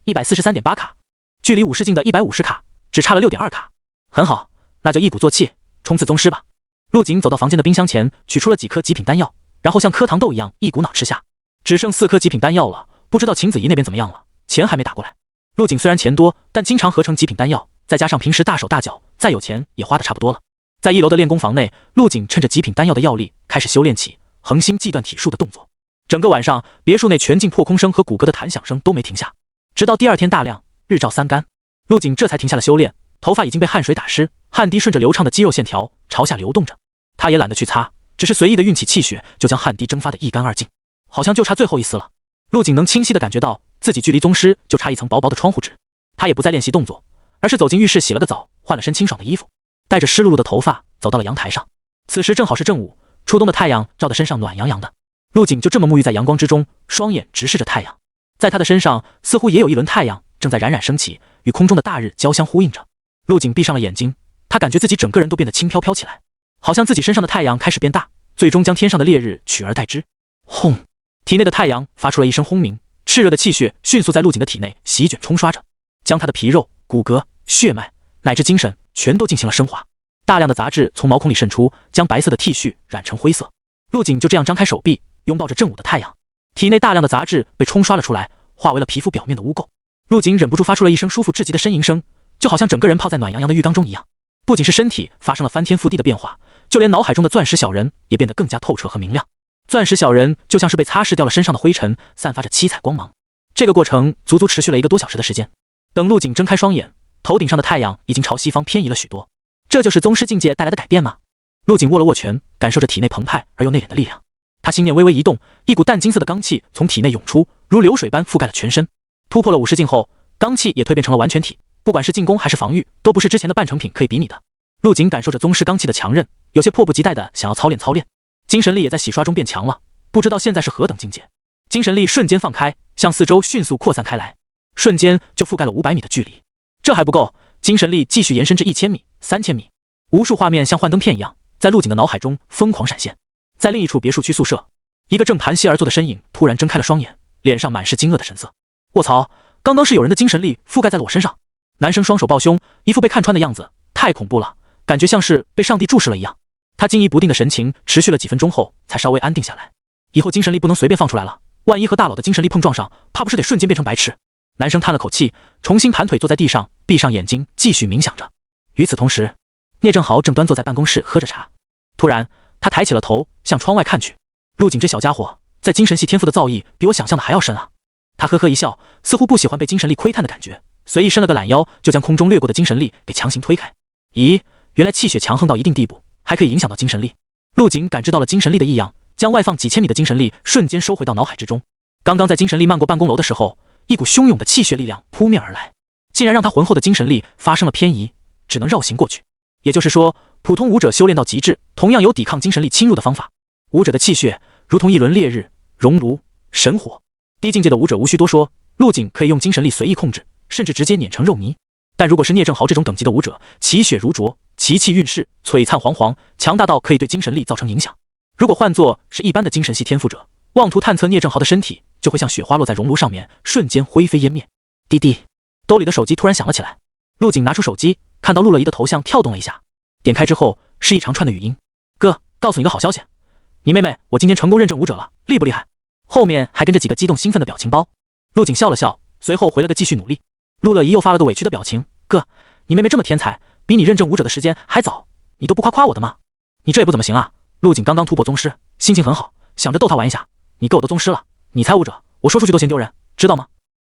，143.8卡，距离武士境的150卡只差了 6.2 卡。很好，那就一鼓作气冲刺宗师吧。陆景走到房间的冰箱前，取出了几颗极品丹药，然后像磕糖豆一样一股脑吃下。只剩4颗极品丹药了，不知道秦子怡那边怎么样了，钱还没打过来。陆景虽然钱多，但经常合成极品丹药，再加上平时大手大脚，再有钱也花得差不多了。在1楼的练功房内，陆景趁着极品丹药的药力，开始修炼起恒星计断体术的动作。整个晚上，别墅内全境破空声和骨骼的弹响声都没停下，直到第二天大亮，日照三竿，陆景这才停下了修炼。头发已经被汗水打湿，汗滴顺着流畅的肌肉线条朝下流动着。他也懒得去擦，只是随意的运起气血，就将汗滴蒸发得一干二净，好像就差最后一丝了。陆景能清晰地感觉到自己距离宗师就差一层薄薄的窗户纸。他也不再练习动作，而是走进浴室洗了个澡，换了身清爽的衣服，带着湿漉漉的头发走到了阳台上。此时正好是正午，初冬的太阳照得身上暖洋洋的。陆景就这么沐浴在阳光之中，双眼直视着太阳。在他的身上似乎也有一轮太阳正在冉冉升起，与空中的大日交相呼应着。陆景闭上了眼睛，他感觉自己整个人都变得轻飘飘起来，好像自己身上的太阳开始变大，最终将天上的烈日取而代之。轰！体内的太阳发出了一声轰鸣，炽热的气血迅速在陆景的体内席卷冲刷着，将他的皮肉、骨骼、血脉乃至精神全都进行了升华。大量的杂质从毛孔里渗出，将白色的 T 恤染成灰色。陆景就这样张开手臂，拥抱着正午的太阳，体内大量的杂质被冲刷了出来，化为了皮肤表面的污垢。陆景忍不住发出了一声舒服至极的呻吟声，就好像整个人泡在暖洋洋的浴缸中一样。不仅是身体发生了翻天覆地的变化，就连脑海中的钻石小人也变得更加透彻和明亮。钻石小人就像是被擦拭掉了身上的灰尘，散发着七彩光芒。这个过程足足持续了1个多小时的时间。等陆景睁开双眼，头顶上的太阳已经朝西方偏移了许多。这就是宗师境界带来的改变吗？陆景握了握拳，感受着体内澎湃而又内敛的力量。他心念微微一动，一股淡金色的罡气从体内涌出，如流水般覆盖了全身。突破了50境后，罡气也蜕变成了完全体，不管是进攻还是防御，都不是之前的半成品可以比拟的。陆景感受着宗师罡气的强韧，有些迫不及待的想要操练操练。精神力也在洗刷中变强了，不知道现在是何等境界。精神力瞬间放开，向四周迅速扩散开来，瞬间就覆盖了500米的距离。这还不够，精神力继续延伸至1000米、3000米，无数画面像幻灯片一样在陆景的脑海中疯狂闪现。在另一处别墅区宿舍，一个正盘膝而坐的身影突然睁开了双眼，脸上满是惊愕的神色。卧槽，刚刚是有人的精神力覆盖在了我身上。男生双手抱胸，一副被看穿的样子，太恐怖了，感觉像是被上帝注视了一样。他惊疑不定的神情持续了几分钟后才稍微安定下来。以后精神力不能随便放出来了，万一和大佬的精神力碰撞上，怕不是得瞬间变成白痴。男生叹了口气，重新盘腿坐在地上，闭上眼睛继续冥想着。与此同时，聂正豪正端坐在办公室喝着茶。突然他抬起了头，向窗外看去。陆景这小家伙在精神系天赋的造诣比我想象的还要深啊。他呵呵一笑，似乎不喜欢被精神力窥探的感觉，随意伸了个懒腰，就将空中掠过的精神力给强行推开。咦，原来气血强横到一定地步还可以影响到精神力。陆景感知到了精神力的异样，将外放几千米的精神力瞬间收回到脑海之中。刚刚在精神力漫过办公楼的时候，一股汹涌的气血力量扑面而来，竟然让他浑厚的精神力发生了偏移，只能绕行过去。也就是说，普通武者修炼到极致，同样有抵抗精神力侵入的方法。武者的气血如同一轮烈日、熔炉、神火，低境界的武者无需多说，陆景可以用精神力随意控制，甚至直接碾成肉泥。但如果是聂正豪这种等级的武者，其血如灼，其气运势璀璨煌煌，强大到可以对精神力造成影响。如果换作是一般的精神系天赋者，妄图探测聂正豪的身体，就会像雪花落在熔炉上面，瞬间灰飞烟灭。滴滴，兜里的手机突然响了起来。陆景拿出手机，看到陆乐怡的头像跳动了一下，点开之后是一长串的语音：哥，告诉你个好消息，你妹妹我今天成功认证武者了，厉不厉害？后面还跟着几个激动兴奋的表情包。陆景笑了笑，随后回了个继续努力。陆乐怡又发了个委屈的表情：哥，你妹妹这么天才，比你认证武者的时间还早，你都不夸夸我的吗？你这也不怎么行啊。陆景刚刚突破宗师，心情很好，想着逗她玩一下。你哥我都宗师了，你才武者，我说出去都嫌丢人，知道吗？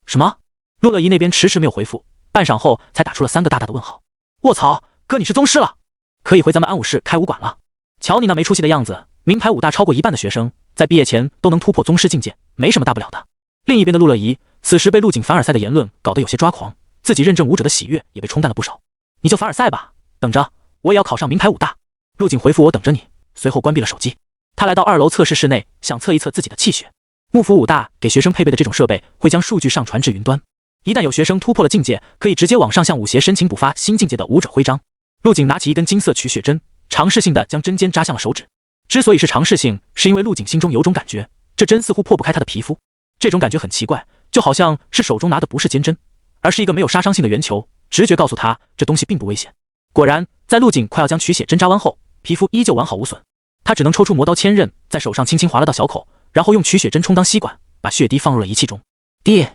什么？陆乐怡那边迟迟没有回复，半晌后才打出了3个大大的问号。卧槽，哥你是宗师了，可以回咱们安武市开武馆了。瞧你那没出息的样子，名牌武大超过一半的学生在毕业前都能突破宗师境界，没什么大不了的。另一边的陆乐怡此时被陆景凡尔赛的言论搞得有些抓狂，自己认证武者的喜悦也被冲淡了不少。你就凡尔赛吧，等着，我也要考上名牌武大。陆景回复我等着你，随后关闭了手机。他来到2楼测试室内，想测一测自己的气血。幕府武大给学生配备的这种设备会将数据上传至云端，一旦有学生突破了境界，可以直接网上向武协申请补发新境界的武者徽章。陆景拿起一根金色取血针，尝试性的将针尖扎向了手指。之所以是尝试性，是因为陆景心中有种感觉，这针似乎破不开他的皮肤。这种感觉很奇怪，就好像是手中拿的不是尖针，而是一个没有杀伤性的圆球。直觉告诉他这东西并不危险。果然，在陆景快要将取血针扎完后，皮肤依旧完好无损。他只能抽出磨刀千刃，在手上轻轻划了道小口，然后用取血针充当吸管，把血滴放入了仪器中。滴，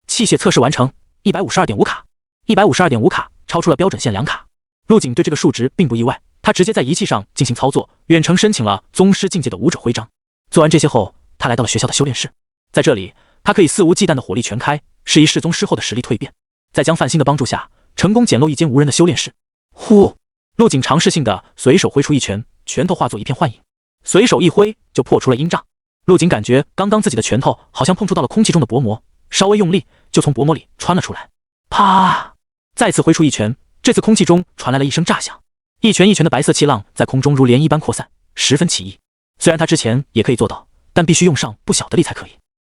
气血测试完成， 152.5 卡。152.5卡，超出了标准限2卡。陆景对这个数值并不意外，他直接在仪器上进行操作，远程申请了宗师境界的武者徽章。做完这些后，他来到了学校的修炼室。在这里，他可以肆无忌惮的火力全开，试一试宗师后的实力蜕变。在江范兴的帮助下，成功捡漏一间无人的修炼室。呼，陆景尝试性的随手挥出一拳，拳头化作一片幻影，随手一挥就破出了阴障。陆景感觉刚刚自己的拳头好像碰触到了空气中的薄膜，稍微用力就从薄膜里穿了出来。啪！再次挥出一拳，这次空气中传来了一声炸响，一拳一拳的白色气浪在空中如涟漪般扩散，十分奇异。虽然他之前也可以做到，但必须用上不小的力才可以。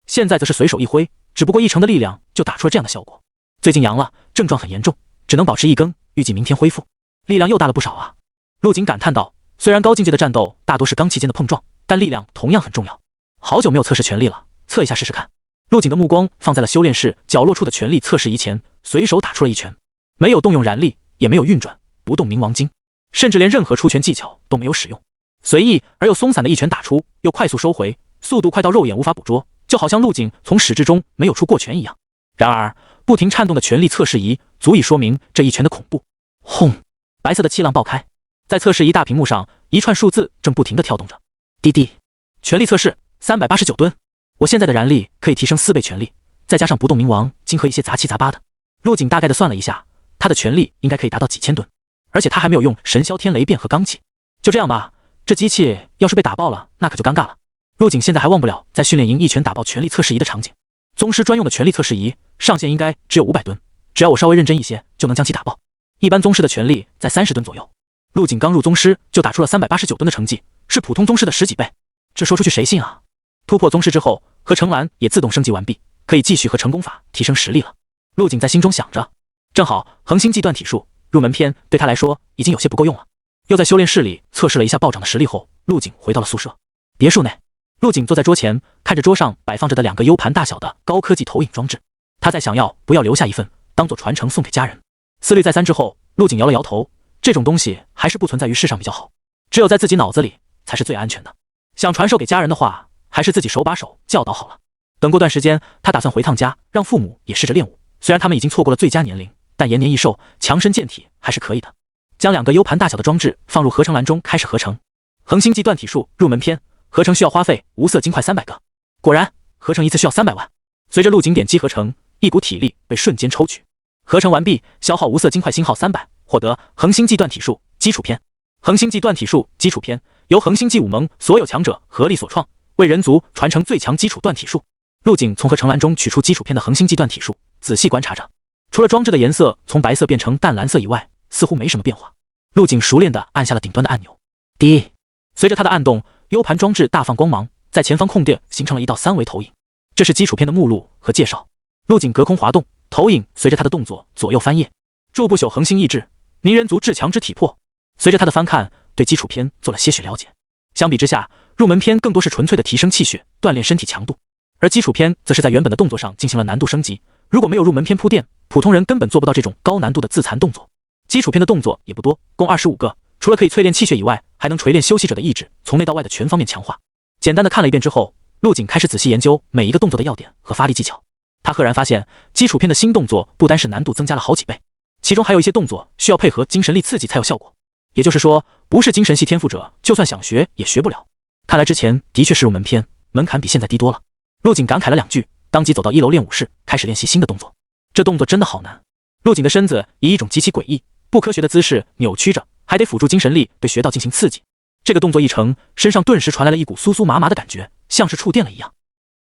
现在则是随手一挥，只不过1成的力量就打出了这样的效果。最近阳了，症状很严重，只能保持1更，预计明天恢复。力量又大了不少啊！陆景感叹道。虽然高境界的战斗大多是罡气间的碰撞，但力量同样很重要。好久没有测试全力了，测一下试试看。陆景的目光放在了修炼室角落处的全力测试仪前，随手打出了一拳，没有动用燃力，也没有运转，不动冥王经，甚至连任何出拳技巧都没有使用，随意而又松散的一拳打出，又快速收回，速度快到肉眼无法捕捉，就好像陆景从始至终没有出过拳一样。然而，不停颤动的全力测试仪足以说明这一拳的恐怖。轰！白色的气浪爆开，在测试仪大屏幕上，一串数字正不停地跳动着。滴滴，全力测试389吨。我现在的燃力可以提升4倍全力，再加上不动冥王经和一些杂七杂八的。陆景大概的算了一下，他的全力应该可以达到几千吨，而且他还没有用神霄天雷变和罡气。就这样吧，这机器要是被打爆了，那可就尴尬了。陆景现在还忘不了在训练营一拳打爆全力测试仪的场景。宗师专用的全力测试仪上限应该只有500吨，只要我稍微认真一些，就能将其打爆。一般宗师的全力在30吨左右。陆景刚入宗师就打出了389吨的成绩，是普通宗师的10几倍。这说出去谁信啊？突破宗师之后，合成蓝也自动升级完毕，可以继续和成功法提升实力了。陆景在心中想着，正好恒星际断体术入门篇对他来说已经有些不够用了。又在修炼室里测试了一下暴涨的实力后，陆景回到了宿舍。别墅内，陆景坐在桌前，看着桌上摆放着的2个 U 盘大小的高科技投影装置，他在想要不要留下一份当做传承送给家人。思虑再三之后，陆景摇了摇头，这种东西还是不存在于世上比较好，只有在自己脑子里才是最安全的。想传授给家人的话，还是自己手把手教导好了。等过段时间，他打算回趟家，让父母也试着练武。虽然他们已经错过了最佳年龄，但延年益寿、强身健体还是可以的。将2个 U 盘大小的装置放入合成栏中，开始合成。恒星际断体术入门篇，合成需要花费无色金块300个。果然，合成一次需要300万。随着陆景点击合成，一股体力被瞬间抽取。合成完毕，消耗无色金块星号300，获得恒星际断体术基础篇。恒星际断体术基础篇由恒星际武盟所有强者合力所创，为人族传承最强基础断体术。陆景从合成栏中取出基础篇的恒星际断体术，仔细观察着，除了装置的颜色从白色变成淡蓝色以外，似乎没什么变化。陆景熟练地按下了顶端的按钮，滴，随着他的按动 ，U 盘装置大放光芒，在前方空地形成了一道3维投影。这是基础篇的目录和介绍。陆景隔空滑动，投影随着他的动作左右翻页。柱不朽恒星意志，泥人族至强之体魄。随着他的翻看，对基础篇做了些许了解。相比之下，入门篇更多是纯粹的提升气血，锻炼身体强度，而基础篇则是在原本的动作上进行了难度升级。如果没有入门篇铺垫，普通人根本做不到这种高难度的自残动作。基础篇的动作也不多，共25个，除了可以淬炼气血以外，还能锤炼修习者的意志，从内到外的全方面强化。简单的看了一遍之后，陆景开始仔细研究每一个动作的要点和发力技巧。他赫然发现，基础篇的新动作不单是难度增加了好几倍，其中还有一些动作需要配合精神力刺激才有效果。也就是说，不是精神系天赋者，就算想学也学不了。看来之前的确是入门篇，门槛比现在低多了。陆景感慨了2句，当即走到1楼练武室，开始练习新的动作。这动作真的好难。陆景的身子以一种极其诡异、不科学的姿势扭曲着，还得辅助精神力对穴道进行刺激。这个动作一成，身上顿时传来了一股酥酥麻麻的感觉，像是触电了一样。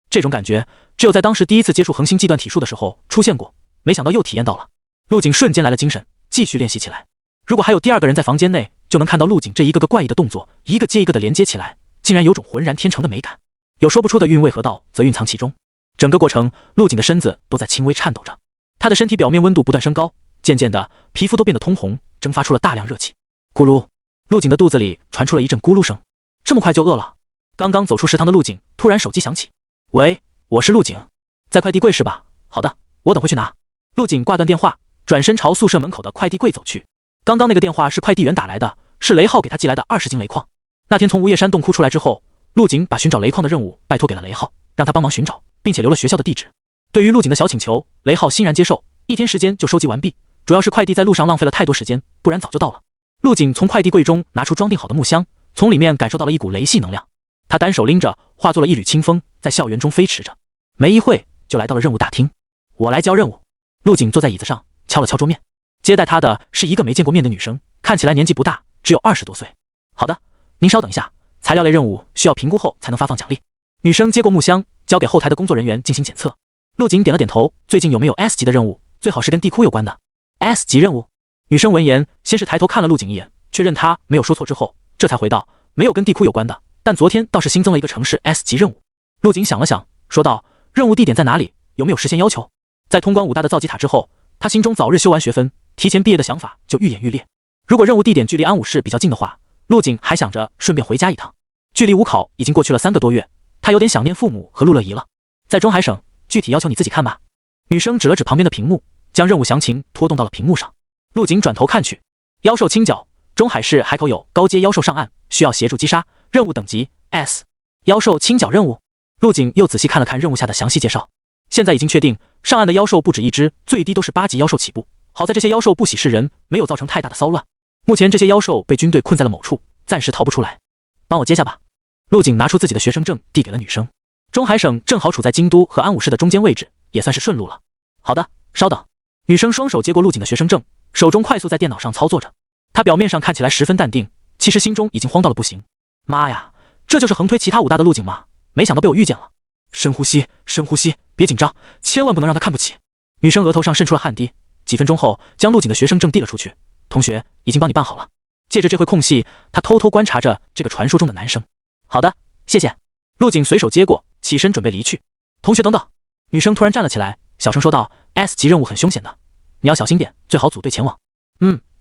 这种感觉只有在当时第一次接触恒星际段体术的时候出现过，没想到又体验到了。陆景瞬间来了精神，继续练习起来。如果还有第二个人在房间内，就能看到陆景这一个个怪异的动作，一个接一个的连接起来，竟然有种浑然天成的美感。有说不出的韵味何道，则蕴藏其中。整个过程，陆景的身子都在轻微颤抖着，他的身体表面温度不断升高，渐渐的，皮肤都变得通红，蒸发出了大量热气。咕噜，陆景的肚子里传出了一阵咕噜声。这么快就饿了？刚刚走出食堂的陆景突然手机响起，喂，我是陆景，在快递柜是吧？好的，我等会去拿。陆景挂断电话，转身朝宿舍门口的快递柜走去。刚刚那个电话是快递员打来的，是雷浩给他寄来的20斤雷矿。那天从无叶山洞窟出来之后，陆景把寻找雷矿的任务拜托给了雷浩，让他帮忙寻找，并且留了学校的地址。对于陆景的小请求，雷浩欣然接受，1天时间就收集完毕。主要是快递在路上浪费了太多时间，不然早就到了。陆景从快递柜中拿出装订好的木箱，从里面感受到了一股雷系能量。他单手拎着，化作了一缕清风，在校园中飞驰着。没一会就来到了任务大厅。我来交任务。陆景坐在椅子上，敲了敲桌面。接待他的是一个没见过面的女生，看起来年纪不大，只有20多岁。好的，您稍等一下，材料类任务需要评估后才能发放奖励。女生接过木箱，交给后台的工作人员进行检测。陆景点了点头，最近有没有 S 级的任务？最好是跟地窟有关的。S 级任务？女生闻言，先是抬头看了陆景一眼，确认他没有说错之后，这才回道：没有跟地窟有关的，但昨天倒是新增了一个城市 S 级任务。陆景想了想，说道：任务地点在哪里？有没有时限要求？在通关武大的造极塔之后，他心中早日修完学分，提前毕业的想法就愈演愈烈。如果任务地点距离安武市比较近的话，陆景还想着顺便回家一趟。距离武考已经过去了3个多月，他有点想念父母和陆乐怡了。在中海省，具体要求你自己看吧。女生指了指旁边的屏幕，将任务详情拖动到了屏幕上。陆景转头看去，妖兽清剿，中海市海口有高阶妖兽上岸，需要协助击杀，任务等级 S。妖兽清剿任务。陆景又仔细看了看任务下的详细介绍，现在已经确定上岸的妖兽不止一只，最低都是8级妖兽起步。好在这些妖兽不喜示人，没有造成太大的骚乱。目前这些妖兽被军队困在了某处，暂时逃不出来。帮我接下吧。陆景拿出自己的学生证递给了女生。中海省正好处在京都和安武市的中间位置，也算是顺路了。好的，稍等。女生双手接过陆景的学生证，手中快速在电脑上操作着。她表面上看起来十分淡定，其实心中已经慌到了不行。妈呀，这就是横推其他武大的陆景吗？没想到被我遇见了。深呼吸，深呼吸，别紧张，千万不能让他看不起。女生额头上渗出了汗滴，几分钟后将陆景的学生证递了出去。同学，已经帮你办好了。借着这会空隙，他偷偷观察着这个传说中的男生。好的，谢谢。陆景随手接过，起身准备离去。同学等等。女生突然站了起来，小声说道 ：S 级任务很凶险的，你要小心点，最好组队前往。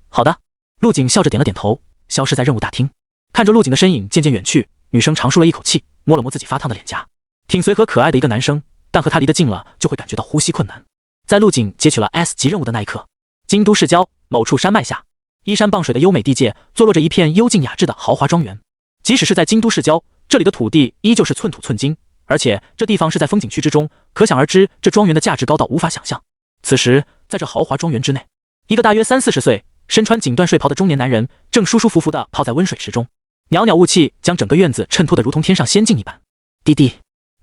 好的。陆景笑着点了点头，消失在任务大厅。看着陆景的身影渐渐远去，女生长舒了一口气，摸了摸自己发烫的脸颊。挺随和可爱的一个男生，但和他离得近了就会感觉到呼吸困难。在陆景接取了 S 级任务的那一刻，京都市郊某处山脉下，依山傍水的优美地界，坐落着一片幽静雅致的豪华庄园。即使是在京都市郊，这里的土地依旧是寸土寸金，而且这地方是在风景区之中，可想而知这庄园的价值高到无法想象。此时，在这豪华庄园之内，一个大约30-40岁、身穿锦缎睡袍的中年男人正舒舒服服地泡在温水池中，袅袅雾气将整个院子衬托得如同天上仙境一般。滴滴，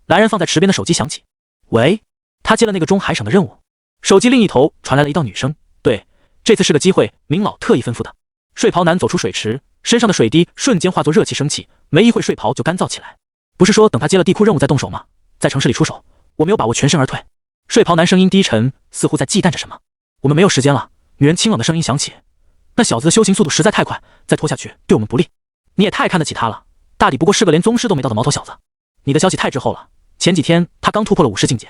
来人放在池边的手机响起。喂，他接了那个中海省的任务。手机另一头传来了一道女声：对，这次是个机会，明老特意吩咐的。睡袍男走出水池，身上的水滴瞬间化作热气升起，没一会睡袍就干燥起来。不是说等他接了地库任务再动手吗？在城市里出手，我没有把握全身而退。睡袍男声音低沉，似乎在忌惮着什么。我们没有时间了。女人清冷的声音响起，那小子的修行速度实在太快，再拖下去对我们不利。你也太看得起他了，大抵不过是个连宗师都没到的毛头小子。你的消息太滞后了，前几天他刚突破了50境界。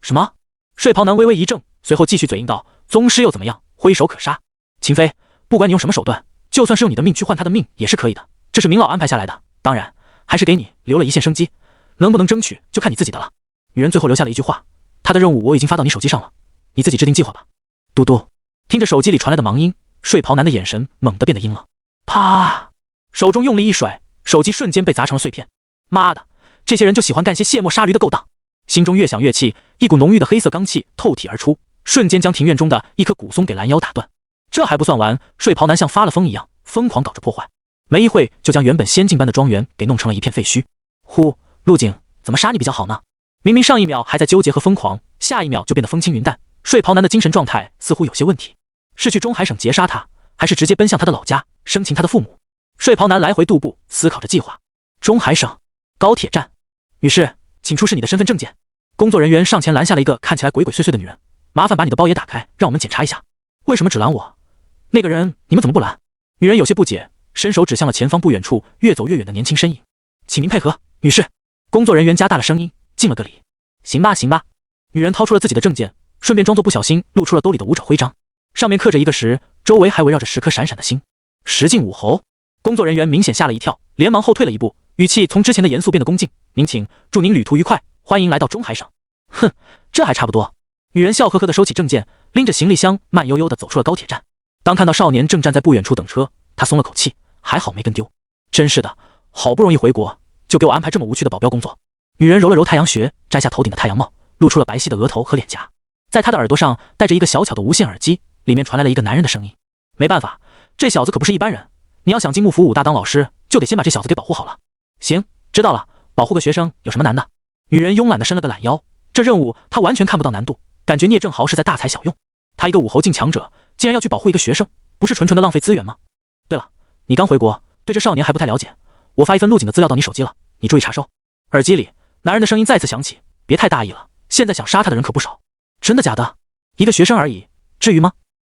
什么？睡袍男微微一怔，随后继续嘴硬道：宗师又怎么样，挥手可杀。秦飞，不管你用什么手段，就算是用你的命去换他的命也是可以的，这是明老安排下来的，当然还是给你留了一线生机，能不能争取就看你自己的了。女人最后留下了一句话：他的任务我已经发到你手机上了，你自己制定计划吧。嘟嘟，听着手机里传来的忙音，睡袍男的眼神猛地变得阴冷。啪，手中用力一甩，手机瞬间被砸成了碎片。妈的，这些人就喜欢干些卸磨杀驴的勾当。心中越想越气，一股浓郁的黑色罡气透体而出，瞬间将庭院中的一棵古松给拦腰打断。这还不算完，睡袍男像发了疯一样疯狂搞着破坏，没一会就将原本仙境般的庄园给弄成了一片废墟。呼，陆景，怎么杀你比较好呢？明明上一秒还在纠结和疯狂，下一秒就变得风轻云淡，睡袍男的精神状态似乎有些问题，是去中海省劫杀他，还是直接奔向他的老家生擒他的父母？睡袍男来回踱步，思考着计划。中海省高铁站，女士，请出示你的身份证件。工作人员上前拦下了一个看起来鬼鬼祟祟的女人，麻烦把你的包也打开，让我们检查一下。为什么只拦我？那个人你们怎么不拦？女人有些不解，伸手指向了前方不远处越走越远的年轻身影。请您配合，女士。工作人员加大了声音，敬了个礼。行吧，行吧。女人掏出了自己的证件，顺便装作不小心露出了兜里的武者徽章，上面刻着一个十，周围还围绕着10颗闪闪的星。石进武侯。工作人员明显吓了一跳，连忙后退了一步，语气从之前的严肃变得恭敬。您请，祝您旅途愉快，欢迎来到中海省。哼，这还差不多。女人笑呵呵地收起证件，拎着行李箱慢悠悠地走出了高铁站。当看到少年正站在不远处等车，她松了口气，还好没跟丢。真是的，好不容易回国，就给我安排这么无趣的保镖工作。女人揉了揉太阳穴，摘下头顶的太阳帽，露出了白皙的额头和脸颊。在她的耳朵上戴着一个小巧的无线耳机，里面传来了一个男人的声音。没办法，这小子可不是一般人，你要想进幕府武大当老师，就得先把这小子给保护好了。行，知道了，保护个学生有什么难的？女人慵懒地伸了个懒腰，这任务她完全看不到难度，感觉聂正豪是在大材小用。他一个武侯境强者，竟然要去保护一个学生，不是纯纯的浪费资源吗？对了，你刚回国，对这少年还不太了解，我发一份录警的资料到你手机了，你注意查收。耳机里男人的声音再次响起，别太大意了，现在想杀他的人可不少。真的假的？一个学生而已，至于吗？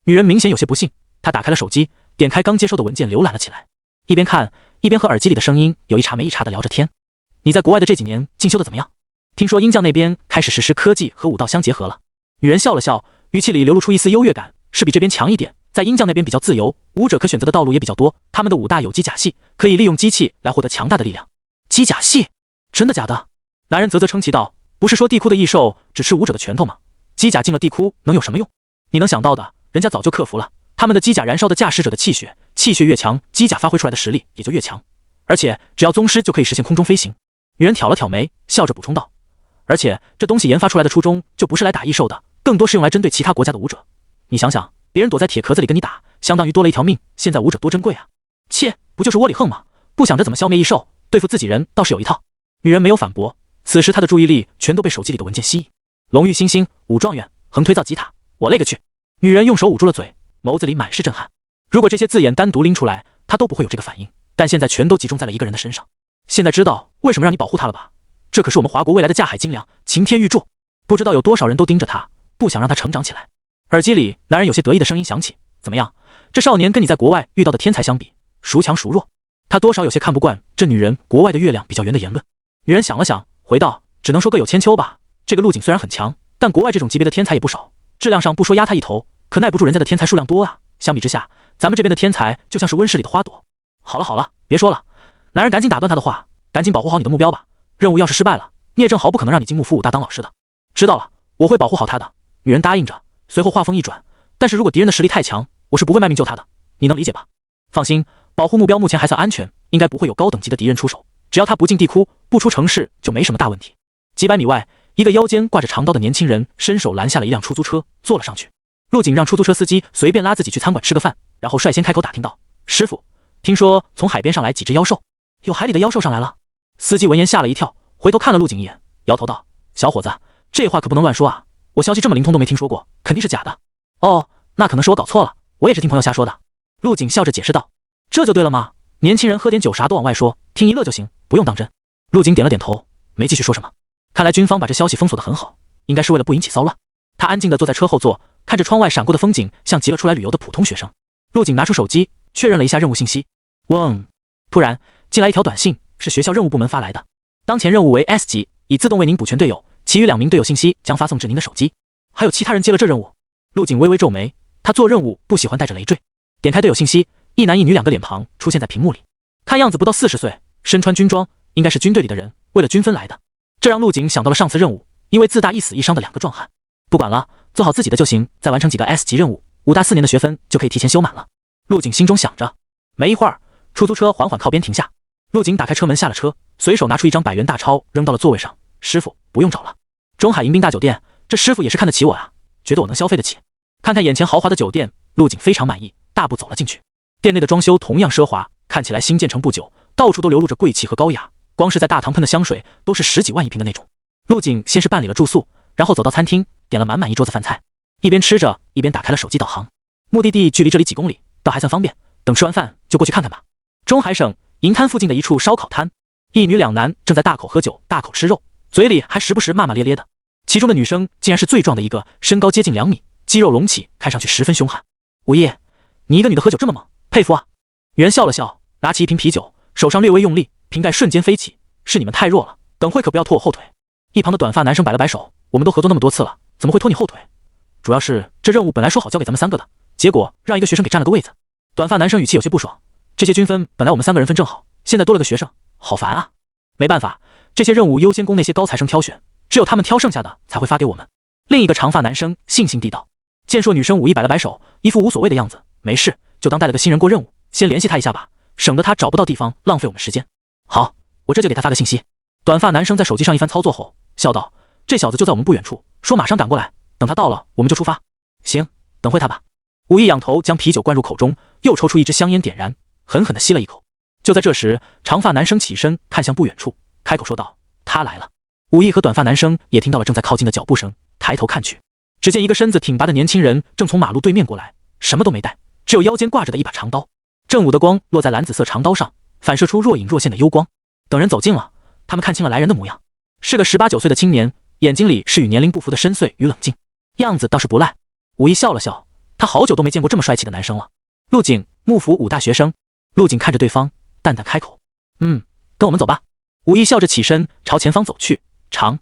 女人明显有些不信，她打开了手机，点开刚接收的文件浏览了起来，一边看一边和耳机里的声音有一茬没一茬的聊着天。你在国外的这几年进修的怎么样？听说鹰将那边开始实施科技和武道相结合了。女人笑了笑，语气里流露出一丝优越感，是比这边强一点，在鹰将那边比较自由，武者可选择的道路也比较多，他们的武大有机甲系，可以利用机器来获得强大的力量。机甲系？真的假的？男人啧啧称奇道，不是说地窟的异兽只吃武者的拳头吗？机甲进了地窟能有什么用？你能想到的，人家早就克服了，他们的机甲燃烧的驾驶者的气血，气血越强，机甲发挥出来的实力也就越强，而且只要宗师就可以实现空中飞行。女人挑了挑眉，笑着补充道，而且这东西研发出来的初衷就不是来打异兽的，更多是用来针对其他国家的武者。你想想，别人躲在铁壳子里跟你打，相当于多了一条命，现在武者多珍贵啊！切，不就是窝里横吗？不想着怎么消灭异兽，对付自己人倒是有一套。女人没有反驳，此时她的注意力全都被手机里的文件吸引。龙玉星星、武状元、横推造机塔，我勒个去！女人用手捂住了嘴，眸子里满是震撼。如果这些字眼单独拎出来，她都不会有这个反应，但现在全都集中在了一个人的身上。现在知道为什么让你保护他了吧？这可是我们华国未来的架海精良，擎天玉柱，不知道有多少人都盯着他，不想让他成长起来。耳机里男人有些得意的声音响起，怎么样，这少年跟你在国外遇到的天才相比，孰强孰弱？他多少有些看不惯这女人国外的月亮比较圆的言论。女人想了想，回道，只能说各有千秋吧。这个陆景虽然很强，但国外这种级别的天才也不少，质量上不说压他一头，可耐不住人家的天才数量多啊。相比之下，咱们这边的天才就像是温室里的花朵。好了好了，别说了。男人赶紧打断他的话，赶紧保护好你的目标吧，任务要是失败了，聂正豪不可能让你进幕府武大当老师的。知道了，我会保护好他的。女人答应着，随后话锋一转，但是如果敌人的实力太强，我是不会卖命救他的，你能理解吧？放心，保护目标目前还算安全，应该不会有高等级的敌人出手，只要他不进地窟，不出城市，就没什么大问题。几百米外，一个腰间挂着长刀的年轻人伸手拦下了一辆出租车，坐了上去。陆景让出租车司机随便拉自己去餐馆吃个饭，然后率先开口打听道，师傅，听说从海边上来几只妖兽，有海里的妖兽上来了。司机闻言吓了一跳，回头看了陆景一眼，摇头道，小伙子，这话可不能乱说啊，我消息这么灵通都没听说过，肯定是假的。哦，那可能是我搞错了，我也是听朋友瞎说的。陆景笑着解释道，这就对了吗？年轻人喝点酒啥都往外说，听一乐就行，不用当真。陆景点了点头，没继续说什么。看来军方把这消息封锁得很好，应该是为了不引起骚乱。他安静地坐在车后座，看着窗外闪过的风景，像极了出来旅游的普通学生。陆景拿出手机确认了一下任务信息，嗡！突然进来一条短信，是学校任务部门发来的。当前任务为 S 级，已自动为您补全队友，其余2名队友信息将发送至您的手机。还有其他人接了这任务？陆景微微皱眉，他做任务不喜欢带着累赘。点开队友信息，一男一女2个脸庞出现在屏幕里，看样子不到40岁，身穿军装，应该是军队里的人，为了均分来的。这让陆景想到了上次任务，因为自大一死一伤的2个壮汉。不管了，做好自己的就行，再完成几个 S 级任务，武大4年的学分就可以提前修满了。陆景心中想着。没一会儿，出租车缓缓靠边停下，陆景打开车门下了车，随手拿出一张100元大钞扔到了座位上。师傅，不用找了，中海迎宾大酒店，这师傅也是看得起我啊，觉得我能消费得起。看看眼前豪华的酒店，陆景非常满意，大步走了进去。店内的装修同样奢华，看起来新建成不久，到处都流露着贵气和高雅，光是在大堂喷的香水都是10几万一瓶的那种。陆景先是办理了住宿，然后走到餐厅，点了满满一桌子饭菜。一边吃着，一边打开了手机导航。目的地距离这里几公里，倒还算方便。等吃完饭就过去看看吧。中海省银滩附近的一处烧烤摊，一女两男正在大口喝酒，大口吃肉，嘴里还时不时骂骂咧咧的。其中的女生竟然是最壮的一个，身高接近2米，肌肉隆起，看上去十分凶悍。吴毅，你一个女的喝酒这么猛，佩服啊！女人笑了笑，拿起一瓶啤酒，手上略微用力，瓶盖瞬间飞起。是你们太弱了，等会可不要拖我后腿。一旁的短发男生摆了摆手，我们都合作那么多次了，怎么会拖你后腿？主要是这任务本来说好交给咱们3个的，结果让一个学生给占了个位子。短发男生语气有些不爽，这些均分本来我们3个人分正好，现在多了个学生，好烦啊！没办法，这些任务优先供那些高材生挑选，只有他们挑剩下的才会发给我们。另一个长发男生悻悻地道。健硕女生武艺摆了摆手，一副无所谓的样子，没事，就当带了个新人过任务，先联系他一下吧，省得他找不到地方浪费我们时间。好，我这就给他发个信息。短发男生在手机上一番操作后笑道，这小子就在我们不远处，说马上赶过来，等他到了我们就出发。行，等会他吧。武艺仰头将啤酒灌入口中，又抽出一支香烟点燃，狠狠地吸了一口。就在这时，长发男生起身看向不远处，开口说道，他来了。武艺和短发男生也听到了正在靠近的脚步声，抬头看去，只见一个身子挺拔的年轻人正从马路对面过来，什么都没带，只有腰间挂着的一把长刀。正午的光落在蓝紫色长刀上，反射出若隐若现的幽光。等人走近了，他们看清了来人的模样，是个18、19岁的青年，眼睛里是与年龄不符的深邃与冷静，样子倒是不赖。武艺笑了笑，他好久都没见过这么帅气的男生了。陆景，幕府武大学生。陆景看着对方，淡淡开口，跟我们走吧。武艺笑着起身朝前方走去，长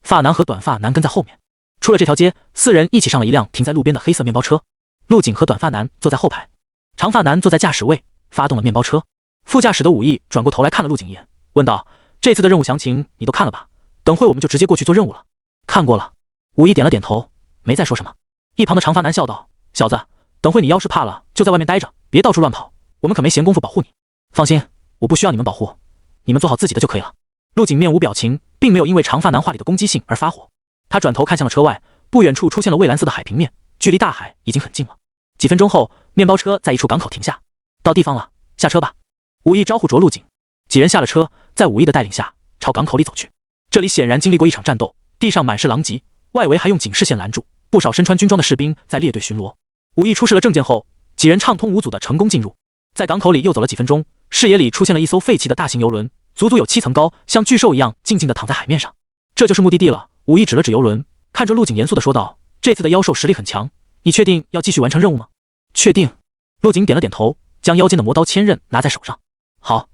发男和短发男跟在后面。出了这条街，4人一起上了一辆停在路边的黑色面包车。陆景和短发男坐在后排，长发男坐在驾驶位，发动了面包车。副驾驶的武艺转过头来看了陆景一眼，问道，这次的任务详情你都看了吧？等会我们就直接过去做任务了。看过了。武艺点了点头，没再说什么。一旁的长发男笑道，小子，等会你要是怕了就在外面待着，别到处乱跑，我们可没闲工夫保护你。放心，我不需要你们保护，你们做好自己的就可以了。陆景面无表情，并没有因为长发男话里的攻击性而发火。他转头看向了车外，不远处出现了蔚蓝色的海平面，距离大海已经很近了。几分钟后，面包车在一处港口停下。到地方了，下车吧。武艺招呼着陆景。几人下了车，在武艺的带领下朝港口里走去。这里显然经历过一场战斗，地上满是狼藉，外围还用警示线拦住，不少身穿军装的士兵在列队巡逻。武艺出示了证件后，几人畅通无阻地成功进入。在港口里又走了几分钟，视野里出现了一艘废弃的大型游轮，足足有7层高，像巨兽一样静静地躺在海面上。这就是目的地了。武艺指了指游轮，看着陆景严肃地说道，这次的妖兽实力很强，你确定要继续完成任务吗？确定。陆景点了点头，将腰间的魔刀千刃拿在手上。好，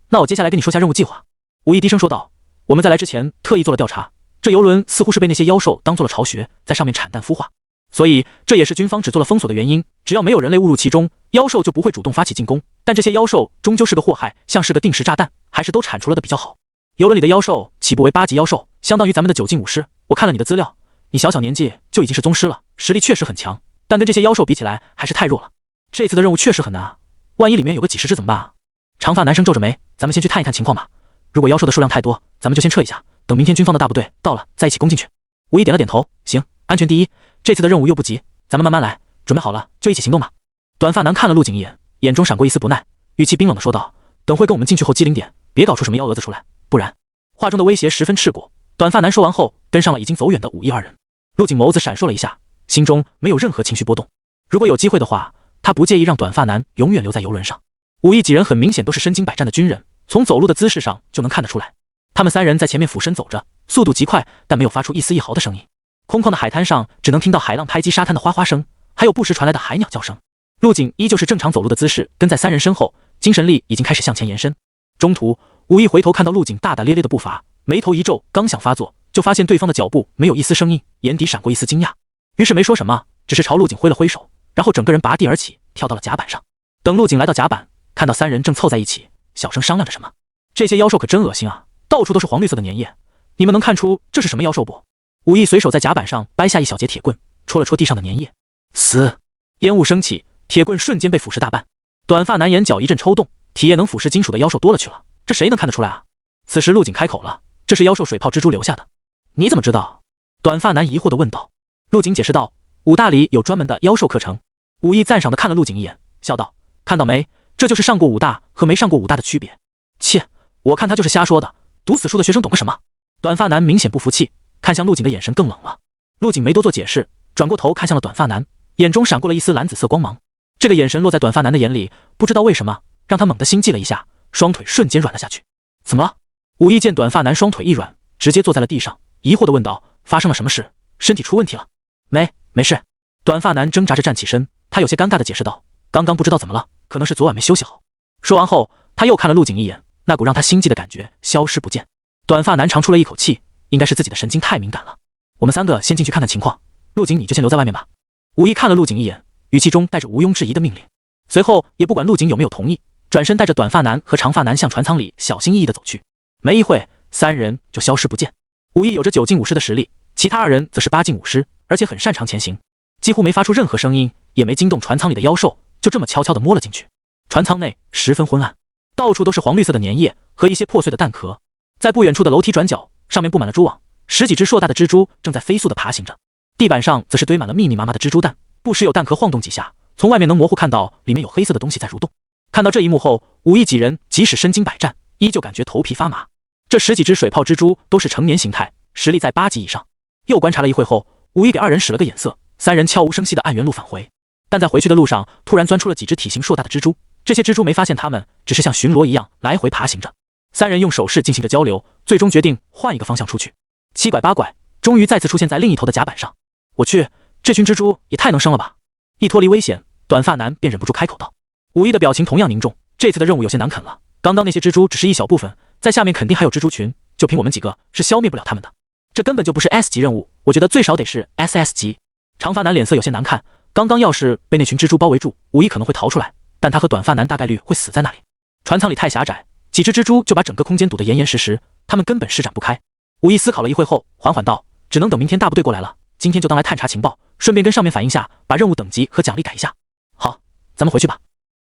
那我接下来跟你说下任务计划。武艺低声说道，我们在来之前特意做了调查，这游轮似乎是被那些妖兽当做了巢穴，在上面产蛋孵化，所以这也是军方只做了封锁的原因，只要没有人类误入其中，妖兽就不会主动发起进攻。但这些妖兽终究是个祸害，像是个定时炸弹，还是都铲除了的比较好。游轮里的妖兽起步为8级妖兽，相当于咱们的9进武师。我看了你的资料，你小小年纪就已经是宗师了，实力确实很强，但跟这些妖兽比起来还是太弱了。这次的任务确实很难啊，万一里面有个几10只怎么办啊？长发男生皱着眉，咱们先去探一看情况吧。如果妖兽的数量太多，咱们就先撤一下，等明天军方的大部队到了再一起攻进去。武艺点了点头，行，安全第一，这次的任务又不急，咱们慢慢来，准备好了就一起行动吧。短发男看了陆景一眼，眼中闪过一丝不耐，语气冰冷地说道，等会跟我们进去后机灵点，别搞出什么幺蛾子出来，不然。话中的威胁十分赤果。短发男说完后，跟上了已经走远的武艺2人。陆景眸子闪烁了一下，心中没有任何情绪波动。如果有机会的话，他不介意让短发男永远留在游轮上。武艺几人很明显都是身经百战的军人，从走路的姿势上就能看得出来。他们3人在前面俯身走着，速度极快，但没有发出一丝一毫的声音。空旷的海滩上只能听到海浪拍击沙滩的哗哗声，还有不时传来的海鸟叫声。陆景依旧是正常走路的姿势，跟在3人身后，精神力已经开始向前延伸。中途，武艺回头看到陆景大大咧咧的步伐，眉头一皱，刚想发作，就发现对方的脚步没有一丝声音，眼底闪过一丝惊讶，于是没说什么，只是朝陆景挥了挥手，然后整个人拔地而起，跳到了甲板上。等陆景来到甲板，看到3人正凑在一起，小声商量着什么。这些妖兽可真恶心啊，到处都是黄绿色的粘液，你们能看出这是什么妖兽不？武艺随手在甲板上掰下一小截铁棍，戳了戳地上的粘液，嘶，烟雾升起，铁棍瞬间被腐蚀大半。短发男眼角一阵抽动，体液能腐蚀金属的妖兽多了去了，这谁能看得出来啊？此时陆景开口了，这是妖兽水泡蜘蛛留下的。你怎么知道？短发男疑惑地问道。陆景解释道，武大里有专门的妖兽课程。武艺赞赏地看了陆景一眼，笑道，看到没，这就是上过武大和没上过武大的区别。切，我看他就是瞎说的，读死书的学生懂个什么？短发男明显不服气，看向陆景的眼神更冷了。陆景没多做解释，转过头看向了短发男，眼中闪过了一丝蓝紫色光芒。这个眼神落在短发男的眼里，不知道为什么，让他猛地心悸了一下，双腿瞬间软了下去。怎么了？武艺见短发男双腿一软，直接坐在了地上，疑惑地问道：“发生了什么事？身体出问题了？”没事。短发男挣扎着站起身，他有些尴尬地解释道：“刚刚不知道怎么了，可能是昨晚没休息好。”说完后，他又看了陆景一眼，那股让他心悸的感觉消失不见。短发男长出了一口气，应该是自己的神经太敏感了。我们3个先进去看看情况，陆景你就先留在外面吧。武艺看了陆景一眼，语气中带着毋庸置疑的命令。随后也不管陆景有没有同意，转身带着短发男和长发男向船舱里小心翼翼地走去。没一会，3人就消失不见。武艺有着9进5师的实力，其他2人则是8进5师，而且很擅长前行，几乎没发出任何声音，也没惊动船舱里的妖兽，就这么悄悄地摸了进去。船舱内十分昏暗，到处都是黄绿色的粘液和一些破碎的蛋壳。在不远处的楼梯转角，上面布满了蛛网，10几只硕大的蜘蛛正在飞速地爬行着。地板上则是堆满了密密麻麻的蜘蛛蛋，不时有蛋壳晃动几下，从外面能模糊看到里面有黑色的东西在蠕动。看到这一幕后，武艺几人即使身经百战，依旧感觉头皮发麻。这10几只水泡蜘蛛都是成年形态，实力在8级以上。又观察了一会后，武艺给2人使了个眼色，3人悄无声息地按原路返回。但在回去的路上，突然钻出了几只体型硕大的蜘蛛，这些蜘蛛没发现他们，只是像巡逻一样来回爬行着。3人用手势进行着交流，最终决定换一个方向出去。7拐8拐，终于再次出现在另一头的甲板上。我去，这群蜘蛛也太能生了吧！一脱离危险，短发男便忍不住开口道。武艺的表情同样凝重，这次的任务有些难啃了。刚刚那些蜘蛛只是一小部分，在下面肯定还有蜘蛛群，就凭我们几个是消灭不了他们的。这根本就不是 S 级任务，我觉得最少得是 SS 级。长发男脸色有些难看，刚刚要是被那群蜘蛛包围住，武艺可能会逃出来，但他和短发男大概率会死在那里。船舱里太狭窄，几只蜘蛛就把整个空间堵得严严实实，他们根本施展不开。武艺思考了一会后，缓缓道：“只能等明天大部队过来了，今天就当来探查情报，顺便跟上面反映下，把任务等级和奖励改一下。”好，咱们回去吧。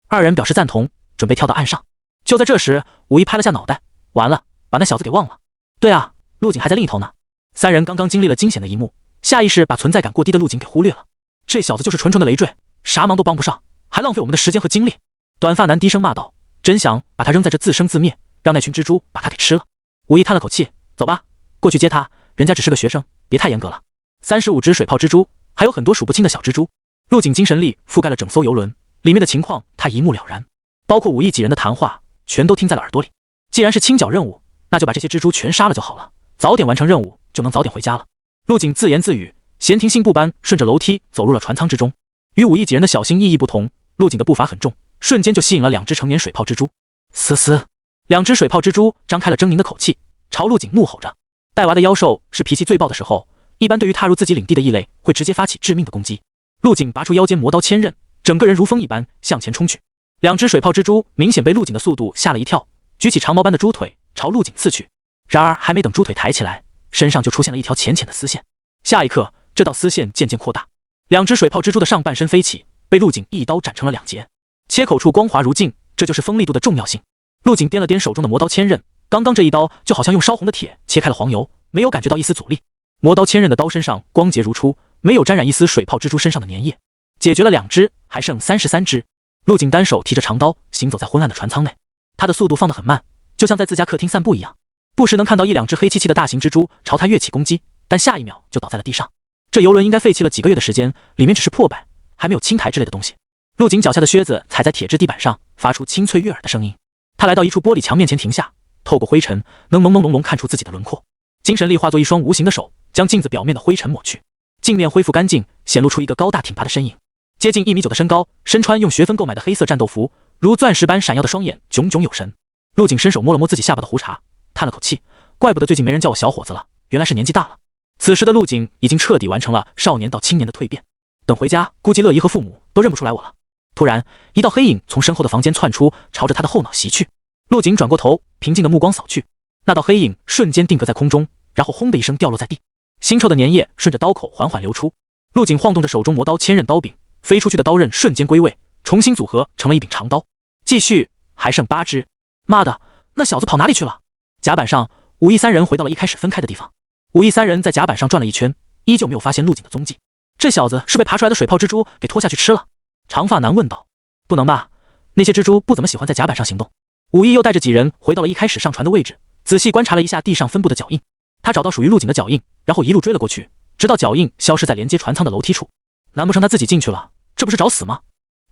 2人表示赞同，准备跳到岸上。就在这时，武艺拍了下脑袋，完了，把那小子给忘了。对啊，陆景还在另一头呢。3人刚刚经历了惊险的一幕，下意识把存在感过低的陆景给忽略了。这小子就是纯纯的累赘，啥忙都帮不上，还浪费我们的时间和精力。短发男低声骂道：“真想把他扔在这自生自灭，让那群蜘蛛把他给吃了。”武艺叹了口气，走吧，过去接他，人家只是个学生，别太严格了。35只水泡蜘蛛，还有很多数不清的小蜘蛛。陆景精神力覆盖了整艘游轮，里面的情况他一目了然，包括武艺几人的谈话，全都听在了耳朵里。既然是清剿任务，那就把这些蜘蛛全杀了就好了，早点完成任务，就能早点回家了。陆景自言自语，闲庭信步般顺着楼梯走入了船舱之中。与武艺几人的小心翼翼不同，陆景的步伐很重，瞬间就吸引了2只成年水泡蜘蛛。嘶嘶，2只水泡蜘蛛张开了狰狞的口气，朝陆景怒吼着。带娃的妖兽是脾气最暴的时候，一般对于踏入自己领地的异类，会直接发起致命的攻击。陆景拔出腰间魔刀千刃，整个人如风一般向前冲去。2只水泡蜘蛛明显被陆景的速度吓了一跳，举起长矛般的猪腿朝陆景刺去。然而还没等猪腿抬起来，身上就出现了一条浅浅的丝线。下一刻，这道丝线渐渐扩大，2只水泡蜘蛛的上半身飞起，被陆景一刀斩成了2截，切口处光滑如镜，这就是锋利度的重要性。陆景掂了掂手中的魔刀千刃，刚刚这一刀就好像用烧红的铁切开了黄油，没有感觉到一丝阻力。魔刀千刃的刀身上光洁如初，没有沾染一丝水泡蜘蛛身上的粘液。解决了2只，还剩33只。陆景单手提着长刀，行走在昏暗的船舱内，他的速度放得很慢，就像在自家客厅散步一样。不时能看到1-2只黑漆漆的大型蜘蛛朝他跃起攻击，但下一秒就倒在了地上。这游轮应该废弃了几个月的时间，里面只是破败，还没有青苔之类的东西。陆景脚下的靴子踩在铁质地板上，发出清脆悦耳的声音。他来到一处玻璃墙面前停下，透过灰尘能朦朦胧胧看出自己的轮廓。精神力化作一双无形的手，将镜子表面的灰尘抹去，镜面恢复干净，显露出一个高大挺拔的身影。接近1米9的身高，身穿用学分购买的黑色战斗服，如钻石般闪耀的双眼炯炯有神。陆景伸手摸了摸自己下巴的胡茬，叹了口气，怪不得最近没人叫我小伙子了，原来是年纪大了。此时的陆景已经彻底完成了少年到青年的蜕变，等回家估计乐姨和父母都认不出来我了。突然一道黑影从身后的房间窜出，朝着他的后脑袭去。陆景转过头，平静的目光扫去，那道黑影瞬间定格在空中，然后轰的一声掉落在地，腥臭的粘液顺着刀口缓缓流出。陆景晃动着手中魔刀千刃刀柄，飞出去的刀刃瞬间归位，重新组合成了一柄长刀。继续，还剩8只。妈的，那小子跑哪里去了？甲板上，武艺3人回到了一开始分开的地方。武艺3人在甲板上转了一圈，依旧没有发现陆景的踪迹。这小子是被爬出来的水泡蜘蛛给拖下去吃了？长发男问道。不能吧，那些蜘蛛不怎么喜欢在甲板上行动。武艺又带着几人回到了一开始上船的位置，仔细观察了一下地上分布的脚印。他找到属于陆景的脚印，然后一路追了过去。直到脚印消失在连接船舱的楼梯处。难不成他自己进去了？这不是找死吗？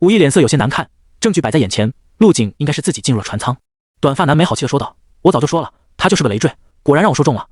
武艺脸色有些难看，证据摆在眼前，陆景应该是自己进入了船舱。短发男没好气地说道：“我早就说了，他就是个累赘，果然让我说中了。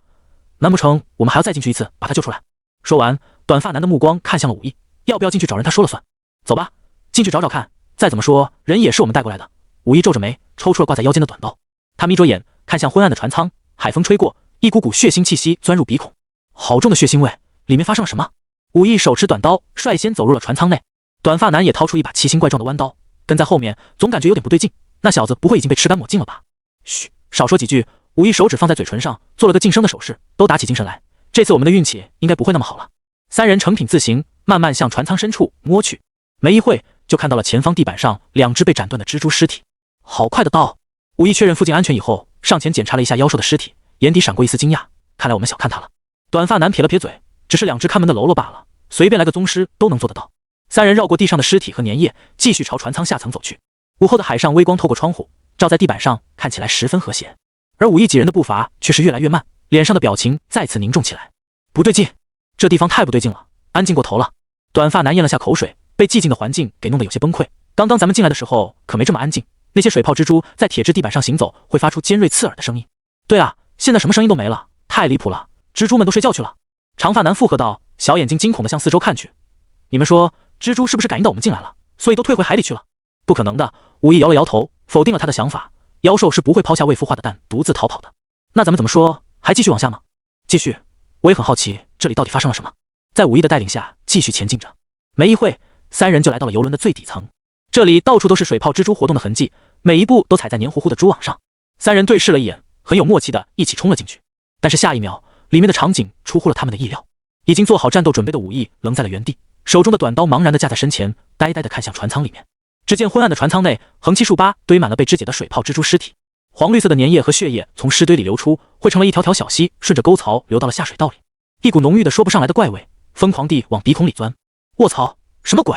难不成我们还要再进去一次，把他救出来？”说完，短发男的目光看向了武艺，要不要进去找人他说了算。走吧，进去找找看，再怎么说人也是我们带过来的。武艺皱着眉，抽出了挂在腰间的短刀。他眯着眼看向昏暗的船舱，海风吹过，一股股血腥气息钻入鼻孔，好重的血腥味，里面发生了什么？武艺手持短刀，率先走入了船舱内。短发男也掏出一把奇形怪状的弯刀，跟在后面，总感觉有点不对劲。那小子不会已经被吃干抹净了吧？嘘，少说几句。武艺手指放在嘴唇上，做了个噤声的手势，都打起精神来。这次我们的运气应该不会那么好了。三人成品自行，慢慢向船舱深处摸去。没一会，就看到了前方地板上2只被斩断的蜘蛛尸体。好快的刀！武艺确认附近安全以后，上前检查了一下妖兽的尸体，眼底闪过一丝惊讶。看来我们小看他了。短发男撇了撇嘴，只是2只看门的喽啰罢了，随便来个宗师都能做得到。三人绕过地上的尸体和粘液，继续朝船舱下层走去。午后的海上微光透过窗户，照在地板上，看起来十分和谐。而武艺几人的步伐却是越来越慢，脸上的表情再次凝重起来。不对劲，这地方太不对劲了，安静过头了。短发男咽了下口水，被寂静的环境给弄得有些崩溃。刚刚咱们进来的时候可没这么安静，那些水泡蜘蛛在铁质地板上行走，会发出尖锐刺耳的声音。对啊，现在什么声音都没了，太离谱了，蜘蛛们都睡觉去了。长发男附和道，小眼睛惊恐地向四周看去。你们说，蜘蛛是不是感应到我们进来了，所以都退回海里去了？不可能的，武艺摇了摇头，否定了他的想法。妖兽是不会抛下未孵化的蛋独自逃跑的。那咱们怎么说？还继续往下吗？继续。我也很好奇，这里到底发生了什么。在武艺的带领下，继续前进着。没一会，三人就来到了游轮的最底层。这里到处都是水泡蜘蛛活动的痕迹，每一步都踩在黏糊糊的蛛网上。三人对视了一眼，很有默契的一起冲了进去。但是下一秒，里面的场景出乎了他们的意料。已经做好战斗准备的武艺愣在了原地，手中的短刀茫然地架在身前，呆呆地看向船舱里面。只见昏暗的船舱内横七竖八堆满了被肢解的水泡蜘蛛尸体，黄绿色的粘液和血液从尸堆里流出，汇成了一条条小溪，顺着沟槽流到了下水道里。一股浓郁的说不上来的怪味疯狂地往鼻孔里钻。卧槽，什么鬼？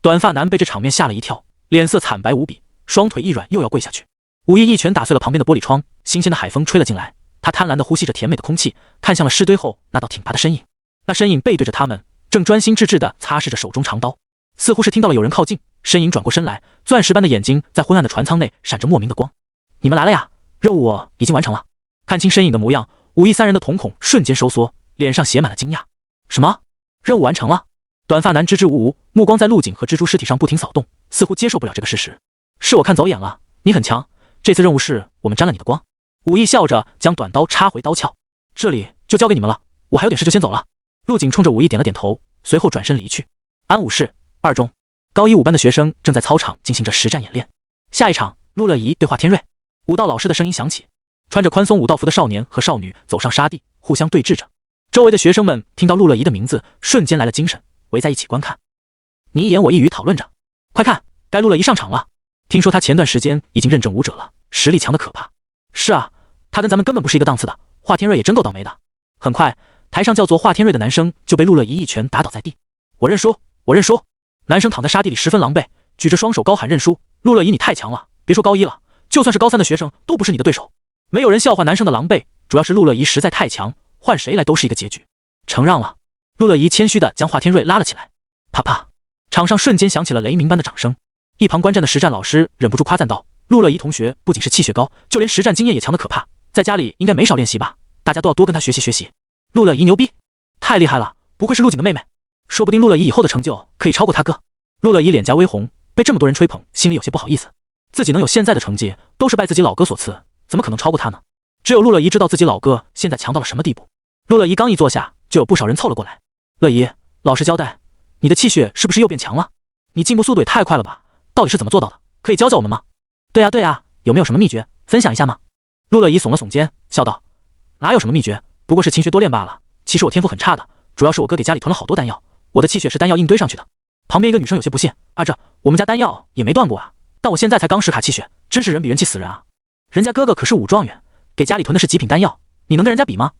短发男被这场面吓了一跳，脸色惨白无比，双腿一软又要跪下去。武艺一拳打碎了旁边的玻璃窗，新鲜的海风吹了进来，他贪婪地呼吸着甜美的空气，看向了尸堆后那道挺拔的身影。那身影背对着他们，正专心致志地擦拭着手中长刀，似乎是听到了有人靠近，身影转过身来，钻石般的眼睛在昏暗的船舱内闪着莫名的光。你们来了呀，任务我已经完成了。看清身影的模样，武艺三人的瞳孔瞬间收缩，脸上写满了惊讶。什么？任务完成了？短发男支支吾吾，目光在陆景和蜘蛛尸体上不停扫动，似乎接受不了这个事实。是我看走眼了，你很强，这次任务是我们沾了你的光。武艺笑着将短刀插回刀鞘，这里就交给你们了，我还有点事就先走了。陆景冲着武艺点了点头，随后转身离去。安武市2中，高一5班的学生正在操场进行着实战演练。下一场，陆乐怡对华天瑞。武道老师的声音响起，穿着宽松武道服的少年和少女走上沙地，互相对峙着。周围的学生们听到陆乐怡的名字，瞬间来了精神，围在一起观看。你一言我一语讨论着。快看，该陆乐怡上场了。听说他前段时间已经认证武者了，实力强得可怕。是啊，他跟咱们根本不是一个档次的。华天瑞也真够倒霉的。很快，台上叫做华天瑞的男生就被陆乐怡一拳打倒在地。我认输，我认输。男生躺在沙地里十分狼狈，举着双手高喊认输。陆乐怡你太强了，别说高一了，就算是高3的学生都不是你的对手。没有人笑话男生的狼狈，主要是陆乐怡实在太强，换谁来都是一个结局。承让了。陆乐怡谦虚地将华天瑞拉了起来。啪啪，场上瞬间响起了雷鸣般的掌声。一旁观战的实战老师忍不住夸赞道，陆乐怡同学不仅是气血高，就连实战经验也强得可怕，在家里应该没少练习吧，大家都要多跟他学习学习。陆乐怡牛逼，太厉害了，不愧是陆景的妹妹，说不定陆乐怡以后的成就可以超过他哥。陆乐怡脸颊微红，被这么多人吹捧，心里有些不好意思。自己能有现在的成绩，都是拜自己老哥所赐，怎么可能超过他呢？只有陆乐怡知道自己老哥现在强到了什么地步。陆乐怡刚一坐下，就有不少人凑了过来。乐怡，老实交代，你的气血是不是又变强了？你进步速度也太快了吧，到底是怎么做到的？可以教教我们吗？对啊对啊，有没有什么秘诀分享一下吗？陆乐怡耸了耸肩，笑道，哪有什么秘诀，不过是勤学多练罢了。其实我天赋很差的，主要是我哥给家里囤了好多丹药，我的气血是丹药硬堆上去的。旁边一个女生有些不信，啊这我们家丹药也没断过啊，但我现在才刚10卡气血，真是人比人气死人啊。人家哥哥可是武状元，给家里囤的是极品丹药，你能跟人家比吗？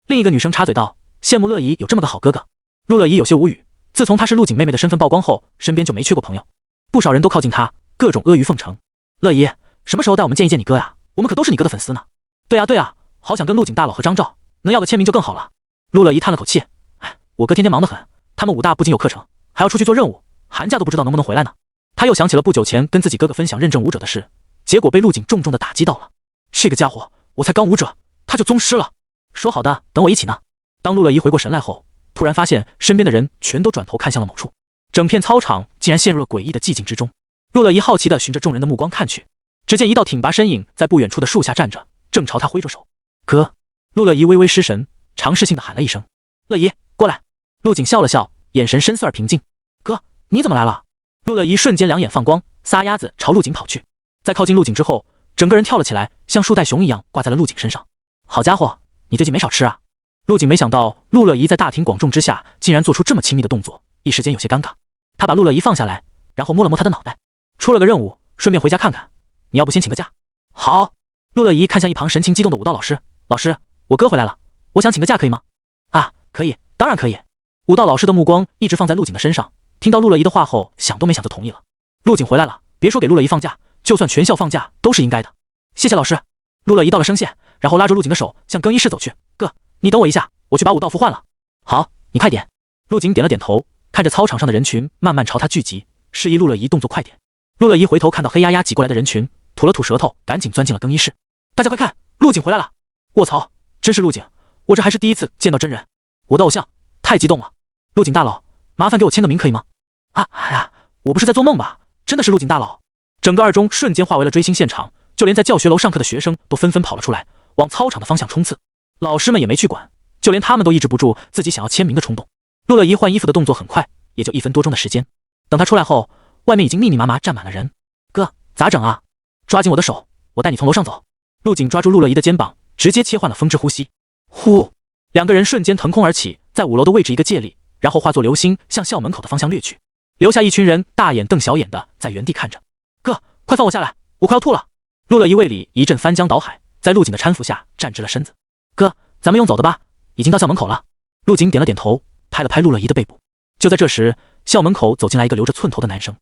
另一个女生插嘴道，羡慕乐怡有这么个好哥哥。陆乐怡有些无语，自从她是陆景妹妹的身份曝光后，身边就没缺过朋友，不少人都靠近她，各种阿谀奉承。乐怡，什么时候带我们见一见你哥呀？我们可都是你哥的粉丝呢。对啊对啊，好想跟陆景大佬和张照能要个签名就更好了。陆乐怡叹了口气，哎，我哥天天忙得很，他们武大不仅有课程，还要出去做任务，寒假都不知道能不能回来呢。他又想起了不久前跟自己哥哥分享认证武者的事，结果被陆景重重的打击到了。这个家伙，我才刚武者，他就宗师了。说好的等我一起呢。当陆乐怡回过神来后，突然发现身边的人全都转头看向了某处，整片操场竟然陷入了诡异的寂静之中。陆乐怡好奇地循着众人的目光看去，只见一道挺拔身影在不远处的树下站着，正朝他挥着手。哥！陆乐怡微微失神，尝试性地喊了一声：“乐怡，过来。”陆景笑了笑，眼神深邃而平静：“哥，你怎么来了？”陆乐怡瞬间两眼放光，撒丫子朝陆景跑去。在靠近陆景之后，整个人跳了起来，像树袋熊一样挂在了陆景身上。好家伙，你最近没少吃啊！陆景没想到陆乐怡在大庭广众之下竟然做出这么亲密的动作，一时间有些尴尬。他把陆乐怡放下来，然后摸了摸她的脑袋：“出了个任务，顺便回家看看，你要不先请个假？”好。陆乐怡看向一旁神情激动的武道老师：“老师，我哥回来了，我想请个假，可以吗？”“啊，可以，当然可以。”武道老师的目光一直放在陆景的身上，听到陆乐怡的话后，想都没想就同意了。陆景回来了，别说给陆乐怡放假，就算全校放假都是应该的。谢谢老师。陆乐怡道了声谢，然后拉住陆景的手向更衣室走去。哥，你等我一下，我去把武道服换了。好，你快点。陆景点了点头，看着操场上的人群慢慢朝他聚集，示意陆乐怡动作快点。陆乐怡回头看到黑压压挤过来的人群，吐了吐舌头，赶紧钻进了更衣室。大家快看，陆景回来了！卧槽，真是陆景，我这还是第一次见到真人，我的偶像，太激动了。陆景大佬，麻烦给我签个名可以吗？啊，哎呀，我不是在做梦吧？真的是陆景大佬！整个二中瞬间化为了追星现场，就连在教学楼上课的学生都纷纷跑了出来，往操场的方向冲刺。老师们也没去管，就连他们都抑制不住自己想要签名的冲动。陆乐怡换衣服的动作很快，也就1分多钟的时间。等他出来后，外面已经密密麻麻站满了人。哥，咋整啊？抓紧我的手，我带你从楼上走。陆景抓住陆乐怡的肩膀，直接切换了风之呼吸。呼，两个人瞬间腾空而起，在5楼的位置一个借力，然后化作流星向校门口的方向掠去，留下一群人大眼瞪小眼的在原地看着。哥，快放我下来，我快要吐了。陆乐怡胃里一阵翻江倒海，在陆景的搀扶下站直了身子。哥，咱们用走的吧，已经到校门口了。陆景点了点头，拍了拍陆乐怡的背部。就在这时，校门口走进来一个留着寸头的男生。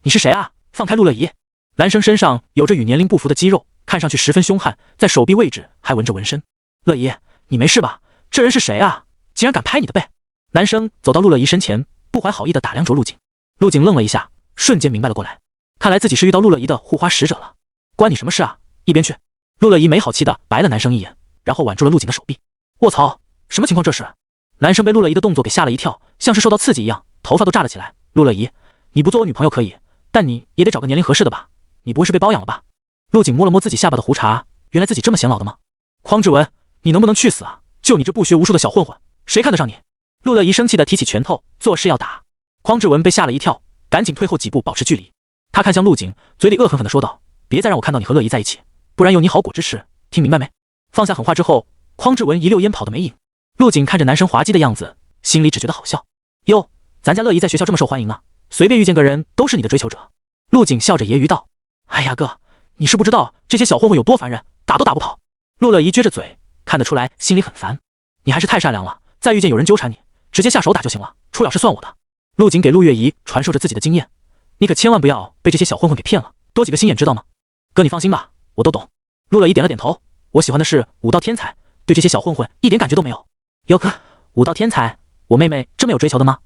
你是谁啊？放开陆乐怡！男生身上有着与年龄不符的肌肉，看上去十分凶悍，在手臂位置还纹着纹身。乐怡，你没事吧？这人是谁啊？竟然敢拍你的背！男生走到陆乐怡身前，不怀好意地打量着陆景。陆景愣了一下，瞬间明白了过来，看来自己是遇到陆乐怡的护花使者了。关你什么事啊？一边去！陆乐怡没好气地白了男生一眼，然后挽住了陆景的手臂。卧槽，什么情况这是？男生被陆乐怡的动作给吓了一跳，像是受到刺激一样，头发都炸了起来。陆乐怡，你不做我女朋友可以，但你也得找个年龄合适的吧？你不会是被包养了吧？陆景摸了摸自己下巴的胡茬，原来自己这么显老的吗？匡志文，你能不能去死啊？就你这不学无术的小混混，谁看得上你？陆乐怡生气地提起拳头，作势要打。匡志文被吓了一跳，赶紧退后几步保持距离。他看向陆景，嘴里恶狠狠地说道：“别再让我看到你和乐怡在一起，不然有你好果子吃，听明白没？”放下狠话之后，匡志文一溜烟跑得没影。陆景看着男生滑稽的样子，心里只觉得好笑。哟，咱家乐怡在学校这么受欢迎呢，随便遇见个人都是你的追求者。陆景笑着揶揄道：“哎呀哥，你是不知道这些小混混有多烦人，打都打不跑。”陆乐怡撅着嘴，看得出来心里很烦。你还是太善良了，再遇见有人纠缠你，直接下手打就行了，出了事算我的。陆景给陆月怡传授着自己的经验，你可千万不要被这些小混混给骗了，多几个心眼知道吗？哥你放心吧，我都懂。陆乐怡点了点头，我喜欢的是武道天才，对这些小混混一点感觉都没有。哟哥，武道天才，我妹妹这么有追求的吗？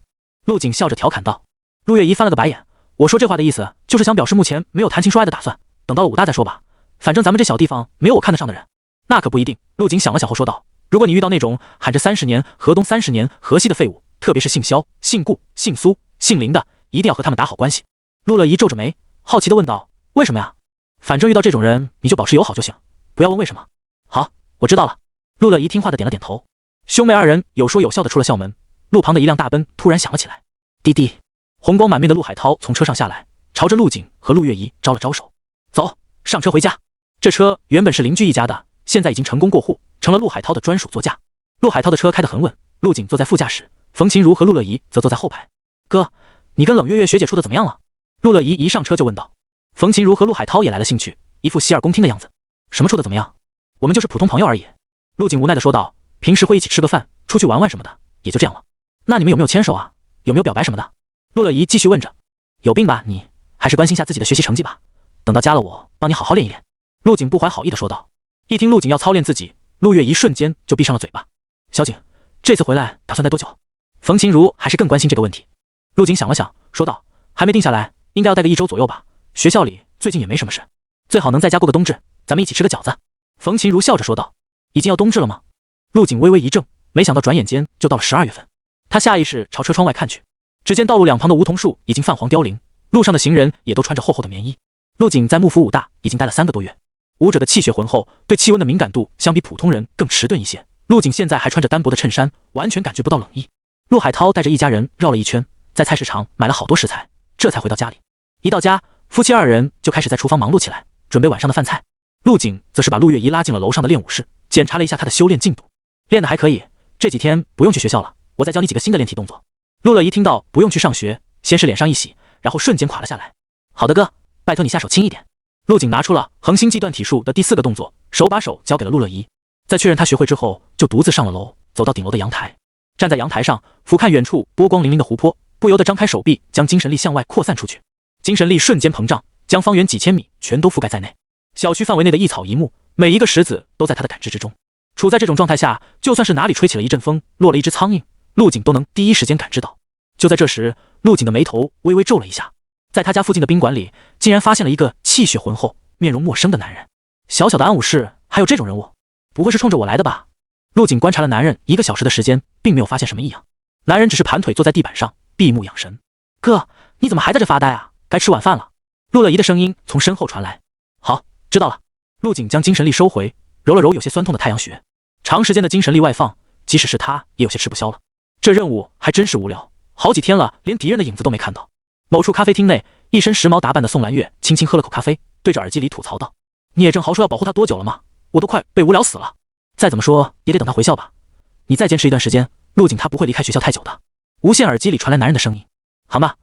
陆景笑着调侃道。陆月怡翻了个白眼，我说这话的意思就是想表示目前没有谈情说爱的打算，等到了武大再说吧，反正咱们这小地方没有我看得上的人。那可不一定。陆景想了想后说道，如果你遇到那种喊着30年河东30年河西的废物，特别是姓肖、姓顾、姓苏、姓林的，一定要和他们打好关系。陆乐怡皱着眉，好奇地问道：“为什么呀？”反正遇到这种人，你就保持友好就行，不要问为什么。好，我知道了。陆乐怡听话地点了点头。兄妹二人有说有笑地出了校门，路旁的一辆大奔突然响了起来。滴滴，红光满面的陆海涛从车上下来，朝着陆景和陆月怡招了招手：“走，上车回家。”这车原本是邻居一家的，现在已经成功过户，成了陆海涛的专属座驾。陆海涛的车开得很稳，陆景坐在副驾驶，冯琴如和陆乐怡则坐在后排。哥，你跟冷月月学姐处的怎么样了？陆乐怡一上车就问道。冯琴如和陆海涛也来了兴趣，一副洗耳恭听的样子。什么处的怎么样？我们就是普通朋友而已。陆景无奈地说道，平时会一起吃个饭，出去玩玩什么的，也就这样了。那你们有没有牵手啊？有没有表白什么的？陆乐怡继续问着。有病吧你，还是关心下自己的学习成绩吧，等到加了我，帮你好好练一练。陆景不怀好意地说道。一听陆景要操练自己，陆月怡瞬间就闭上了嘴巴。小景，这次回来打算待多久？冯琴如还是更关心这个问题。陆景想了想，说道：“还没定下来，应该要待个1周左右吧。学校里最近也没什么事，最好能在家过个冬至，咱们一起吃个饺子。”冯琴如笑着说道：“已经要冬至了吗？”陆景微微一怔，没想到转眼间就到了12月份。他下意识朝车窗外看去，只见道路两旁的梧桐树已经泛黄凋零，路上的行人也都穿着厚厚的棉衣。陆景在幕府武大已经待了3个多月，武者的气血浑厚，对气温的敏感度相比普通人更迟钝一些。陆景现在还穿着单薄的衬衫，完全感觉不到冷意。陆海涛带着一家人绕了一圈，在菜市场买了好多食材，这才回到家里。一到家，夫妻2人就开始在厨房忙碌起来，准备晚上的饭菜。陆景则是把陆月怡拉进了楼上的练武室，检查了一下她的修炼进度，练得还可以，这几天不用去学校了，我再教你几个新的练体动作。陆乐怡听到不用去上学，先是脸上一喜，然后瞬间垮了下来。好的哥，拜托你下手轻一点。陆景拿出了恒星计断体术的第4个动作，手把手教给了陆乐怡。在确认他学会之后，就独自上了楼，走到顶楼的阳台，站在阳台上俯瞰远处波光粼粼的湖泊，不由得张开手臂，将精神力向外扩散出去。精神力瞬间膨胀，将方圆几千米全都覆盖在内。小区范围内的一草一木，每一个石子都在他的感知之中。处在这种状态下，就算是哪里吹起了一阵风，落了一只苍蝇，陆景都能第一时间感知到。就在这时，陆景的眉头微微皱了一下，在他家附近的宾馆里，竟然发现了一个气血浑厚、面容陌生的男人。小小的安武室还有这种人物，不会是冲着我来的吧？陆景观察了男人1个小时的时间，并没有发现什么异样。男人只是盘腿坐在地板上，闭目养神。哥，你怎么还在这发呆啊？该吃晚饭了。陆乐怡的声音从身后传来。好，知道了。陆景将精神力收回，揉了揉有些酸痛的太阳穴。长时间的精神力外放，即使是他也有些吃不消了。这任务还真是无聊，好几天了，连敌人的影子都没看到。某处咖啡厅内，一身时髦打扮的宋兰月轻轻喝了口咖啡，对着耳机里吐槽道：“聂正豪说要保护他多久了吗？我都快被无聊死了。再怎么说也得等他回校吧。你再坚持一段时间，陆景他不会离开学校太久的。”无线耳机里传来男人的声音：“好吧，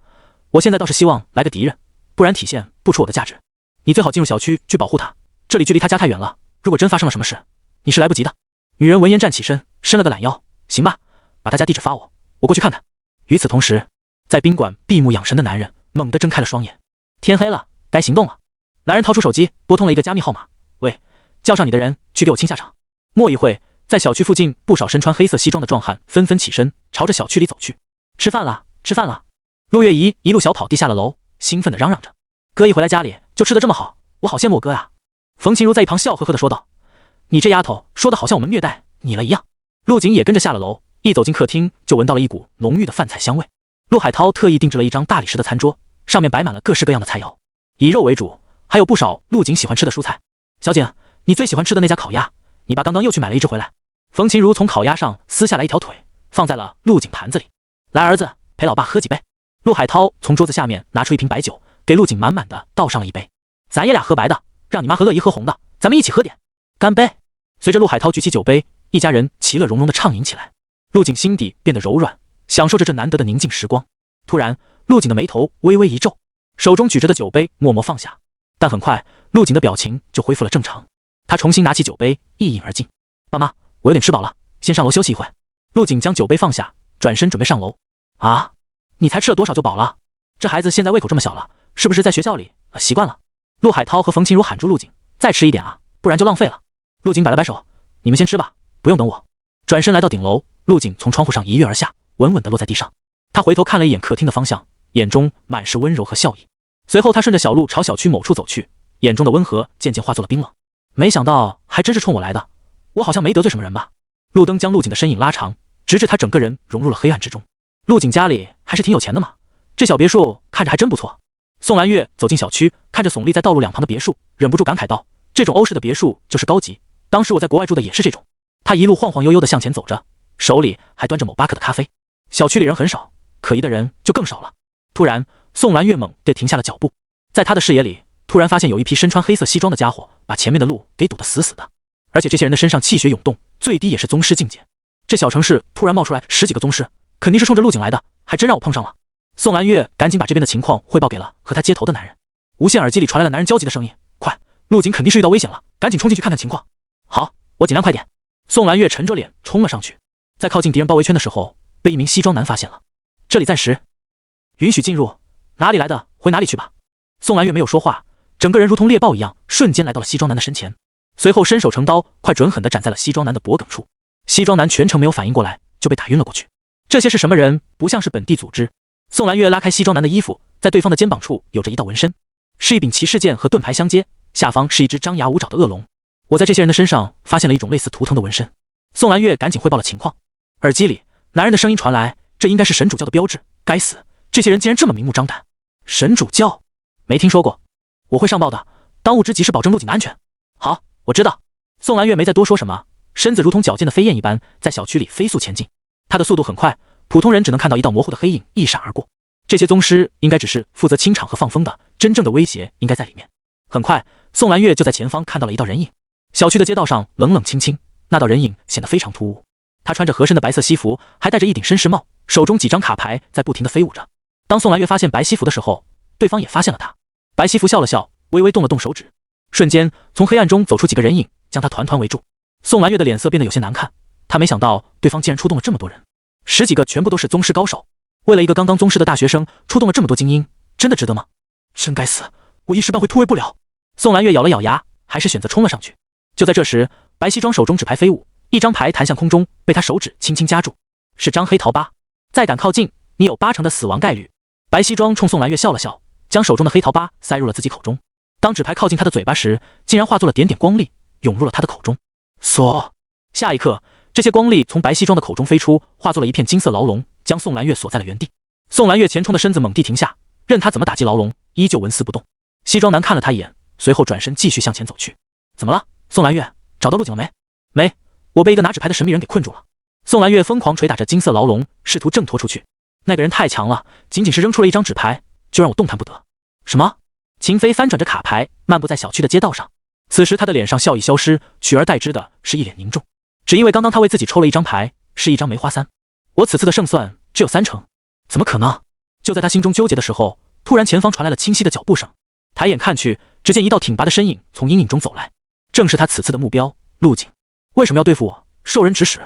我现在倒是希望来个敌人，不然体现不出我的价值。你最好进入小区去保护他，这里距离他家太远了，如果真发生了什么事，你是来不及的。”女人闻言站起身，伸了个懒腰：“行吧，把他家地址发我，我过去看看。”与此同时，在宾馆闭目养神的男人猛地睁开了双眼。天黑了，该行动了。男人掏出手机，拨通了一个加密号码：“喂，叫上你的人去给我清下场。”莫一会，在小区附近，不少身穿黑色西装的壮汉纷纷起身，朝着小区里走去。吃饭了，吃饭了。陆月怡一路小跑地下了楼，兴奋地嚷嚷着：“哥一回来家里就吃得这么好，我好羡慕我哥呀！”冯琴如在一旁笑呵呵地说道：“你这丫头说的好像我们虐待你了一样。”陆景也跟着下了楼，一走进客厅就闻到了一股浓郁的饭菜香味。陆海涛特意定制了一张大理石的餐桌，上面摆满了各式各样的菜肴，以肉为主，还有不少陆景喜欢吃的蔬菜。小景，你最喜欢吃的那家烤鸭，你爸刚刚又去买了一只回来。冯琴如从烤鸭上撕下来一条腿，放在了陆景盘子里。来，儿子，陪老爸喝几杯。陆海涛从桌子下面拿出一瓶白酒，给陆景满满的倒上了一杯。咱爷俩喝白的，让你妈和乐怡喝红的，咱们一起喝点，干杯！随着陆海涛举起酒杯，一家人其乐融融的畅饮起来。陆景心底变得柔软，享受着这难得的宁静时光。突然，陆景的眉头微微一皱，手中举着的酒杯默默放下。但很快，陆景的表情就恢复了正常。他重新拿起酒杯，一饮而尽。爸妈，我有点吃饱了，先上楼休息一会。陆景将酒杯放下，转身准备上楼。啊，你才吃了多少就饱了？这孩子现在胃口这么小了，是不是在学校里习惯了？陆海涛和冯琴如喊住陆景：“再吃一点啊，不然就浪费了。”陆景摆了摆手：“你们先吃吧，不用等我。”转身来到顶楼，陆景从窗户上一跃而下，稳稳地落在地上。他回头看了一眼客厅的方向，眼中满是温柔和笑意。随后他顺着小路朝小区某处走去，眼中的温和渐渐化作了冰冷。没想到还真是冲我来的，我好像没得罪什么人吧？路灯将陆景的身影拉长，直至他整个人融入了黑暗之中。陆景家里还是挺有钱的嘛，这小别墅看着还真不错。宋兰月走进小区，看着耸立在道路两旁的别墅，忍不住感慨道：“这种欧式的别墅就是高级，当时我在国外住的也是这种。”他一路晃晃悠悠地向前走着，手里还端着某巴克的咖啡。小区里人很少，可疑的人就更少了。突然，宋兰月猛地停下了脚步，在他的视野里，突然发现有一批身穿黑色西装的家伙把前面的路给堵得死死的，而且这些人的身上气血涌动，最低也是宗师境界。这小城市突然冒出来10几个宗师，肯定是冲着陆景来的，还真让我碰上了。宋兰月赶紧把这边的情况汇报给了和他接头的男人。无线耳机里传来了男人焦急的声音：“快，陆景肯定是遇到危险了，赶紧冲进去看看情况。”“好，我尽量快点。”宋兰月沉着脸冲了上去，在靠近敌人包围圈的时候，被一名西装男发现了。“这里暂时允许进入，哪里来的回哪里去吧。”宋兰月没有说话，整个人如同猎豹一样，瞬间来到了西装男的身前，随后伸手成刀，快准狠地斩在了西装男的脖颈处。西装男全程没有反应过来，就被打晕了过去。这些是什么人？不像是本地组织。宋兰月拉开西装男的衣服，在对方的肩膀处有着一道纹身，是一柄骑士剑和盾牌相接，下方是一只张牙舞爪的恶龙。我在这些人的身上发现了一种类似图腾的纹身。宋兰月赶紧汇报了情况。耳机里，男人的声音传来：“这应该是神主教的标志。该死，这些人竟然这么明目张胆！”神主教？没听说过。我会上报的，当务之急是保证陆景的安全。好，我知道。宋兰月没再多说什么，身子如同矫健的飞燕一般，在小区里飞速前进。她的速度很快，普通人只能看到一道模糊的黑影一闪而过。这些宗师应该只是负责清场和放风的，真正的威胁应该在里面。很快，宋兰月就在前方看到了一道人影。小区的街道上冷冷清清，那道人影显得非常突兀。他穿着合身的白色西服，还戴着一顶绅士帽，手中几张卡牌在不停地飞舞着。当宋兰月发现白西服的时候，对方也发现了他。白西服笑了笑，微微动了动手指，瞬间从黑暗中走出几个人影，将他团团围住。宋兰月的脸色变得有些难看，她没想到对方竟然出动了这么多人，10几个全部都是宗师高手。为了一个刚刚宗师的大学生，出动了这么多精英，真的值得吗？真该死，我一时半会突围不了。宋兰月咬了咬牙，还是选择冲了上去。就在这时，白西装手中纸牌飞舞，一张牌弹向空中，被他手指轻轻夹住，是张黑桃8。再敢靠近，你有80%的死亡概率。白西装冲宋兰月笑了笑，将手中的黑桃8塞入了自己口中。当纸牌靠近他的嘴巴时，竟然化作了点点光粒，涌入了他的口中。锁！下一刻，这些光粒从白西装的口中飞出，化作了一片金色牢笼，将宋兰月锁在了原地。宋兰月前冲的身子猛地停下，任他怎么打击牢笼，依旧纹丝不动。西装男看了他一眼，随后转身继续向前走去。怎么了，宋兰月？找到陆景了没？没，我被一个拿纸牌的神秘人给困住了。宋兰月疯狂捶打着金色牢笼，试图挣脱出去。那个人太强了，仅仅是扔出了一张纸牌，就让我动弹不得。什么？秦飞翻转着卡牌，漫步在小区的街道上。此时他的脸上笑意消失，取而代之的是一脸凝重，只因为刚刚他为自己抽了一张牌，是一张梅花3。我此次的胜算只有3成，怎么可能？就在他心中纠结的时候，突然前方传来了清晰的脚步声。抬眼看去，只见一道挺拔的身影从阴影中走来，正是他此次的目标陆景。为什么要对付我？受人指使。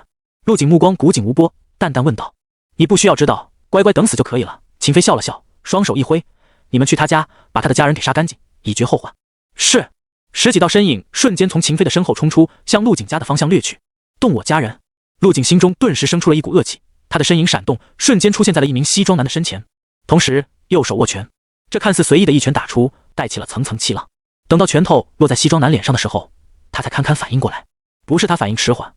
陆景目光古井无波，淡淡问道：“你不需要知道，乖乖等死就可以了。”秦飞笑了笑，双手一挥：“你们去他家，把他的家人给杀干净，以绝后患。”是。10几道身影瞬间从秦飞的身后冲出，向陆景家的方向掠去。动我家人！陆景心中顿时生出了一股恶气，他的身影闪动，瞬间出现在了一名西装男的身前，同时右手握拳。这看似随意的一拳打出，带起了层层气浪。等到拳头落在西装男脸上的时候，他才堪堪反应过来，不是他反应迟缓，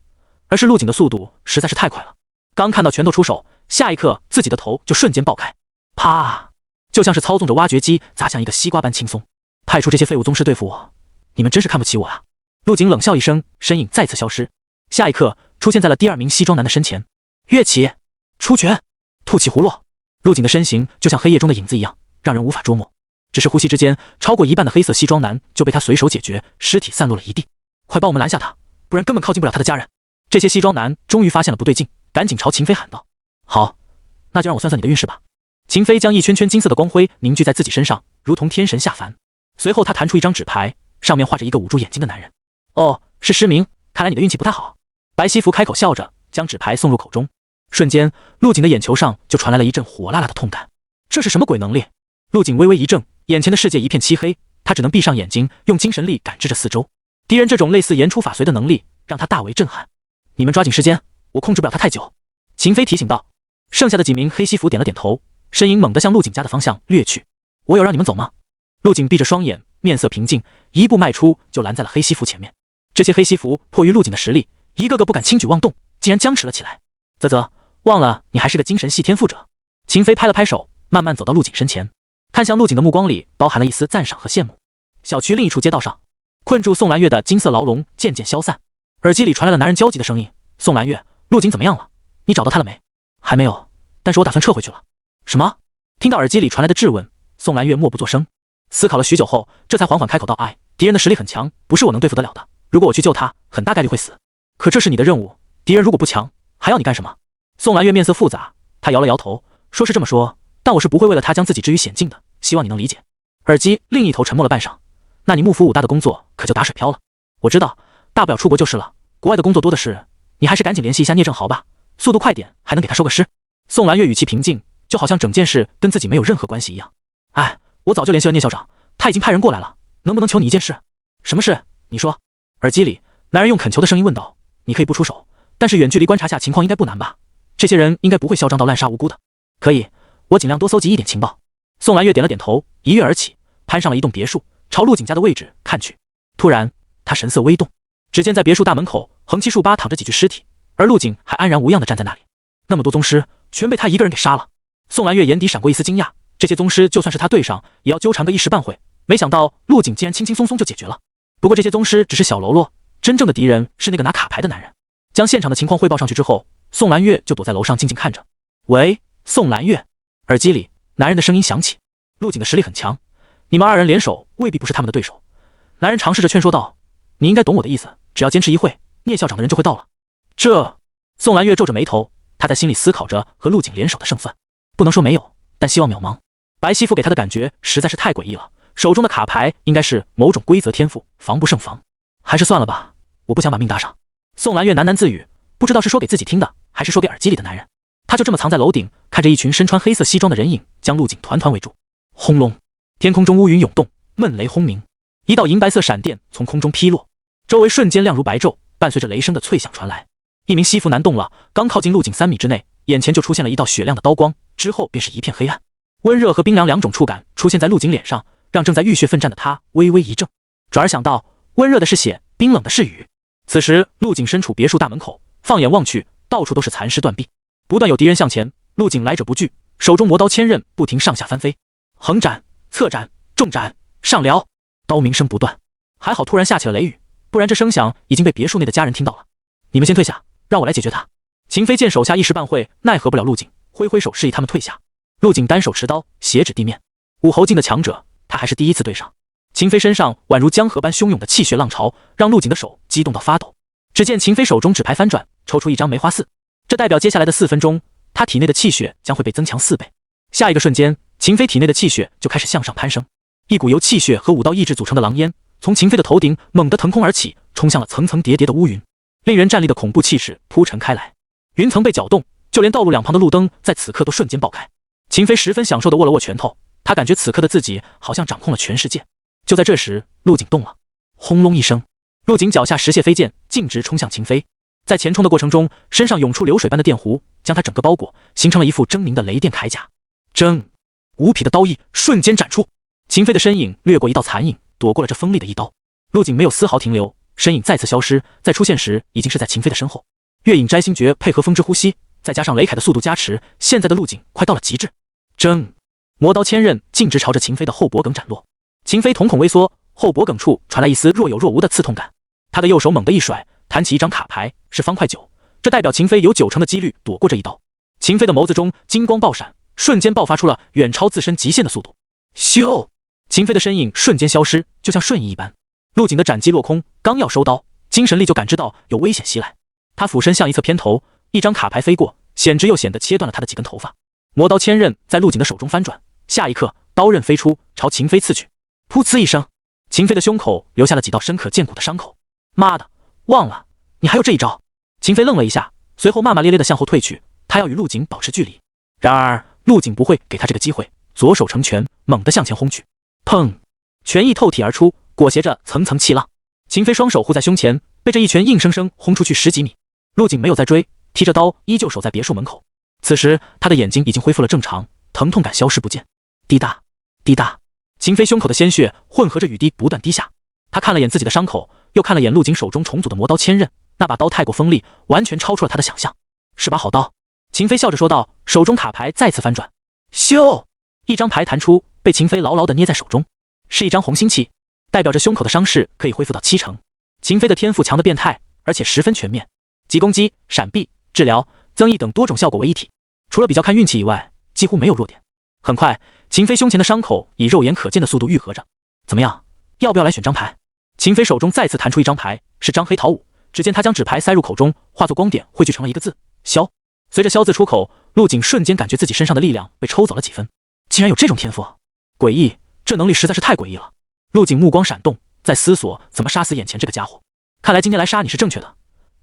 而是陆景的速度实在是太快了。刚看到拳头出手，下一刻自己的头就瞬间爆开，啪！就像是操纵着挖掘机砸向一个西瓜般轻松。派出这些废物宗师对付我，你们真是看不起我啊！陆景冷笑一声，身影再次消失，下一刻出现在了第2名西装男的身前。跃起，出拳，吐气葫芦。陆景的身形就像黑夜中的影子一样，让人无法捉摸。只是呼吸之间，超过一半的黑色西装男就被他随手解决，尸体散落了一地。快帮我们拦下他，不然根本靠近不了他的家人。这些西装男终于发现了不对劲，赶紧朝秦飞喊道：“好，那就让我算算你的运势吧。”秦飞将一圈圈金色的光辉凝聚在自己身上，如同天神下凡。随后他弹出一张纸牌，上面画着一个捂住眼睛的男人。哦，是失明，看来你的运气不太好。白西服开口笑着，将纸牌送入口中。瞬间，陆景的眼球上就传来了一阵火辣辣的痛感。这是什么鬼能力？陆景微微一怔，眼前的世界一片漆黑，他只能闭上眼睛，用精神力感知着四周。敌人这种类似言出法随的能力，让他大为震撼。你们抓紧时间，我控制不了他太久。秦飞提醒道。剩下的几名黑西服点了点头，身影猛地向陆景家的方向掠去。我有让你们走吗？陆景闭着双眼，面色平静，一步迈出就拦在了黑西服前面。这些黑西服迫于陆景的实力，一个个不敢轻举妄动，竟然僵持了起来。啧啧，忘了你还是个精神系天赋者。秦飞拍了拍手，慢慢走到陆景身前，看向陆景的目光里包含了一丝赞赏和羡慕。小区另一处街道上，困住宋兰月的金色牢笼渐渐消散，耳机里传来了男人焦急的声音：“宋兰月，陆景怎么样了？你找到他了没？”“还没有，但是我打算撤回去了。”“什么？”听到耳机里传来的质问，宋兰月默不作声，思考了许久后，这才缓缓开口道：“哎，敌人的实力很强，不是我能对付得了的。如果我去救他，很大概率会死。可这是你的任务，敌人如果不强，还要你干什么？”宋兰月面色复杂，她摇了摇头，说是这么说，但我是不会为了他将自己置于险境的，希望你能理解。耳机另一头沉默了半晌，那你幕府武大的工作可就打水漂了。我知道，大不了出国就是了，国外的工作多的是，你还是赶紧联系一下聂正豪吧，速度快点，还能给他收个尸。宋兰月语气平静，就好像整件事跟自己没有任何关系一样。哎，我早就联系了聂校长，他已经派人过来了，能不能求你一件事？什么事？你说。耳机里，男人用恳求的声音问道。你可以不出手，但是远距离观察下情况应该不难吧？这些人应该不会嚣张到滥杀无辜的。可以，我尽量多搜集一点情报。宋兰月点了点头，一跃而起，攀上了一栋别墅，朝陆景家的位置看去。突然，他神色微动，只见在别墅大门口横七竖八躺着几具尸体，而陆景还安然无恙地站在那里。那么多宗师，全被他一个人给杀了。宋兰月眼底闪过一丝惊讶，这些宗师就算是他对上，也要纠缠个一时半会。没想到陆景竟然轻轻松松就解决了。不过这些宗师只是小喽啰，真正的敌人是那个拿卡牌的男人。将现场的情况汇报上去之后，宋兰月就躲在楼上静静看着。喂，宋兰月。耳机里男人的声音响起。陆景的实力很强，你们二人联手未必不是他们的对手。男人尝试着劝说道，你应该懂我的意思，只要坚持一会，聂校长的人就会到了。这……宋兰月皱着眉头，她在心里思考着和陆景联手的胜算。不能说没有，但希望渺茫。白西服给他的感觉实在是太诡异了，手中的卡牌应该是某种规则天赋，防不胜防。还是算了吧，我不想把命搭上。宋兰月喃喃自语，不知道是说给自己听的，还是说给耳机里的男人。他就这么藏在楼顶，看着一群身穿黑色西装的人影将陆景团团围住。轰隆，天空中乌云涌动，闷雷轰鸣，一道银白色闪电从空中劈落，周围瞬间亮如白昼，伴随着雷声的脆响传来。一名西服男动了，刚靠近陆景3米之内，眼前就出现了一道雪亮的刀光，之后便是一片黑暗。温热和冰凉两种触感出现在陆景脸上，让正在浴血奋战的他微微一怔。转而想到，温热的是血，冰冷的是雨。此时陆景身处别墅大门口，放眼望去，到处都是残尸断臂，不断有敌人向前。陆景来者不拒，手中魔刀千刃不停上下翻飞，横斩、侧斩、重斩、上撩，刀鸣声不断。还好突然下起了雷雨，不然这声响已经被别墅内的家人听到了。你们先退下，让我来解决他。秦飞见手下一时半会奈何不了陆景，挥挥手示意他们退下。陆景单手持刀，斜指地面。武侯境的强者，他还是第一次对上。秦飞身上宛如江河般汹涌的气血浪潮，让陆景的手激动到发抖。只见秦飞手中纸牌翻转，抽出一张梅花4，这代表接下来的4分钟，他体内的气血将会被增强4倍。下一个瞬间，秦飞体内的气血就开始向上攀升，一股由气血和武道意志组成的狼烟从秦飞的头顶猛地腾空而起，冲向了层层叠叠的乌云，令人战栗的恐怖气势铺陈开来。云层被搅动，就连道路两旁的路灯在此刻都瞬间爆开。秦飞十分享受地握了握拳头，他感觉此刻的自己好像掌控了全世界。就在这时，陆景动了，轰隆一声，陆景脚下石蟹飞剑径直冲向秦飞，在前冲的过程中，身上涌出流水般的电弧，将他整个包裹，形成了一副狰狞的雷电铠甲。铮，无匹的刀意瞬间斩出，秦飞的身影掠过一道残影，躲过了这锋利的一刀。陆景没有丝毫停留，身影再次消失，在出现时已经是在秦飞的身后。月影摘星诀配合风之呼吸，再加上雷凯的速度加持，现在的陆景快到了极致。铮，魔刀千刃径直朝着秦飞的后脖颈斩落。秦飞瞳孔微缩，后脖颈处传来一丝若有若无的刺痛感。他的右手猛地一甩，弹起一张卡牌，是方块9，这代表秦飞有90%的几率躲过这一刀。秦飞的眸子中金光爆闪，瞬间爆发出了远超自身极限的速度。咻！秦飞的身影瞬间消失，就像瞬移一般。陆景的斩击落空，刚要收刀，精神力就感知到有危险袭来。他俯身向一侧偏头，一张卡牌飞过，显直又显得切断了他的几根头发。魔刀千刃在陆景的手中翻转，下一刻刀刃飞出，朝秦飞刺去。噗呲一声，秦飞的胸口留下了几道深可见骨的伤口。妈的，忘了你还有这一招！秦飞愣了一下，随后骂骂咧咧地向后退去，他要与陆景保持距离。然而陆景不会给他这个机会，左手成拳，猛地向前轰去。砰！拳意透体而出，裹挟着层层气浪。秦飞双手护在胸前，被这一拳硬生生轰出去10几米。陆景没有再追，提着刀依旧守在别墅门口。此时他的眼睛已经恢复了正常，疼痛感消失不见。滴答滴答，秦飞胸口的鲜血混合着雨滴不断滴下。他看了眼自己的伤口，又看了眼陆景手中重组的魔刀千刃，那把刀太过锋利，完全超出了他的想象。是把好刀，秦飞笑着说道，手中卡牌再次翻转。咻！一张牌弹出，被秦飞牢牢地捏在手中，是一张红心旗，代表着胸口的伤势可以恢复到70%。秦飞的天赋强得变态，而且十分全面，集攻击、闪避、治疗、增益等多种效果为一体，除了比较看运气以外，几乎没有弱点。很快，秦飞胸前的伤口以肉眼可见的速度愈合着。怎么样，要不要来选张牌？秦飞手中再次弹出一张牌，是张黑桃5。只见他将纸牌塞入口中，化作光点汇聚成了一个字：萧。随着萧字出口，陆景瞬间感觉自己身上的力量被抽走了几分。竟然有这种天赋，诡异，这能力实在是太诡异了。陆景目光闪动，在思索怎么杀死眼前这个家伙。看来今天来杀你是正确的，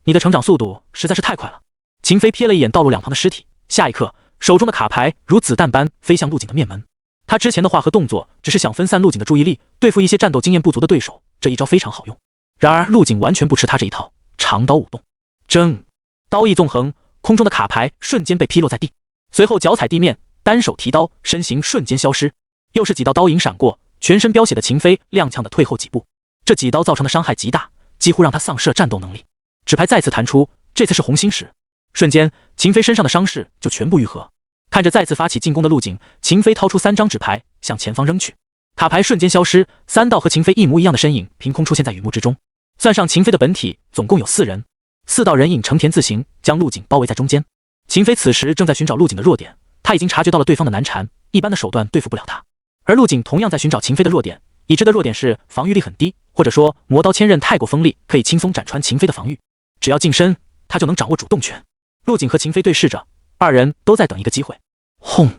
你的成长速度实在是太快了。秦飞瞥了一眼道路两旁的尸体，下一刻手中的卡牌如子弹般飞向陆景的面门。他之前的话和动作只是想分散陆景的注意力，对付一些战斗经验不足的对手，这一招非常好用。然而陆景完全不吃他这一套，长刀舞动，铮，刀意纵横，空中的卡牌瞬间被劈落在地，随后脚踩地面，单手提刀，身形瞬间消失。又是几道刀影闪过，全身飙血的秦飞踉跄地退后几步。这几刀造成的伤害极大，几乎让他丧失了战斗能力。纸牌再次弹出，这次是红心石。瞬间，秦飞身上的伤势就全部愈合。看着再次发起进攻的陆景，秦飞掏出3张纸牌向前方扔去，卡牌瞬间消失，3道和秦飞一模一样的身影凭空出现在雨幕之中。算上秦飞的本体，总共有4人，4道人影呈田字形将陆景包围在中间。秦飞此时正在寻找陆景的弱点，他已经察觉到了对方的难缠，一般的手段对付不了他。而陆景同样在寻找秦飞的弱点，已知的弱点是防御力很低，或者说魔刀千刃太过锋利，可以轻松斩穿秦飞的防御。只要近身，他就能掌握主动权。陆景和秦飞对视着，2人都在等一个机会。轰！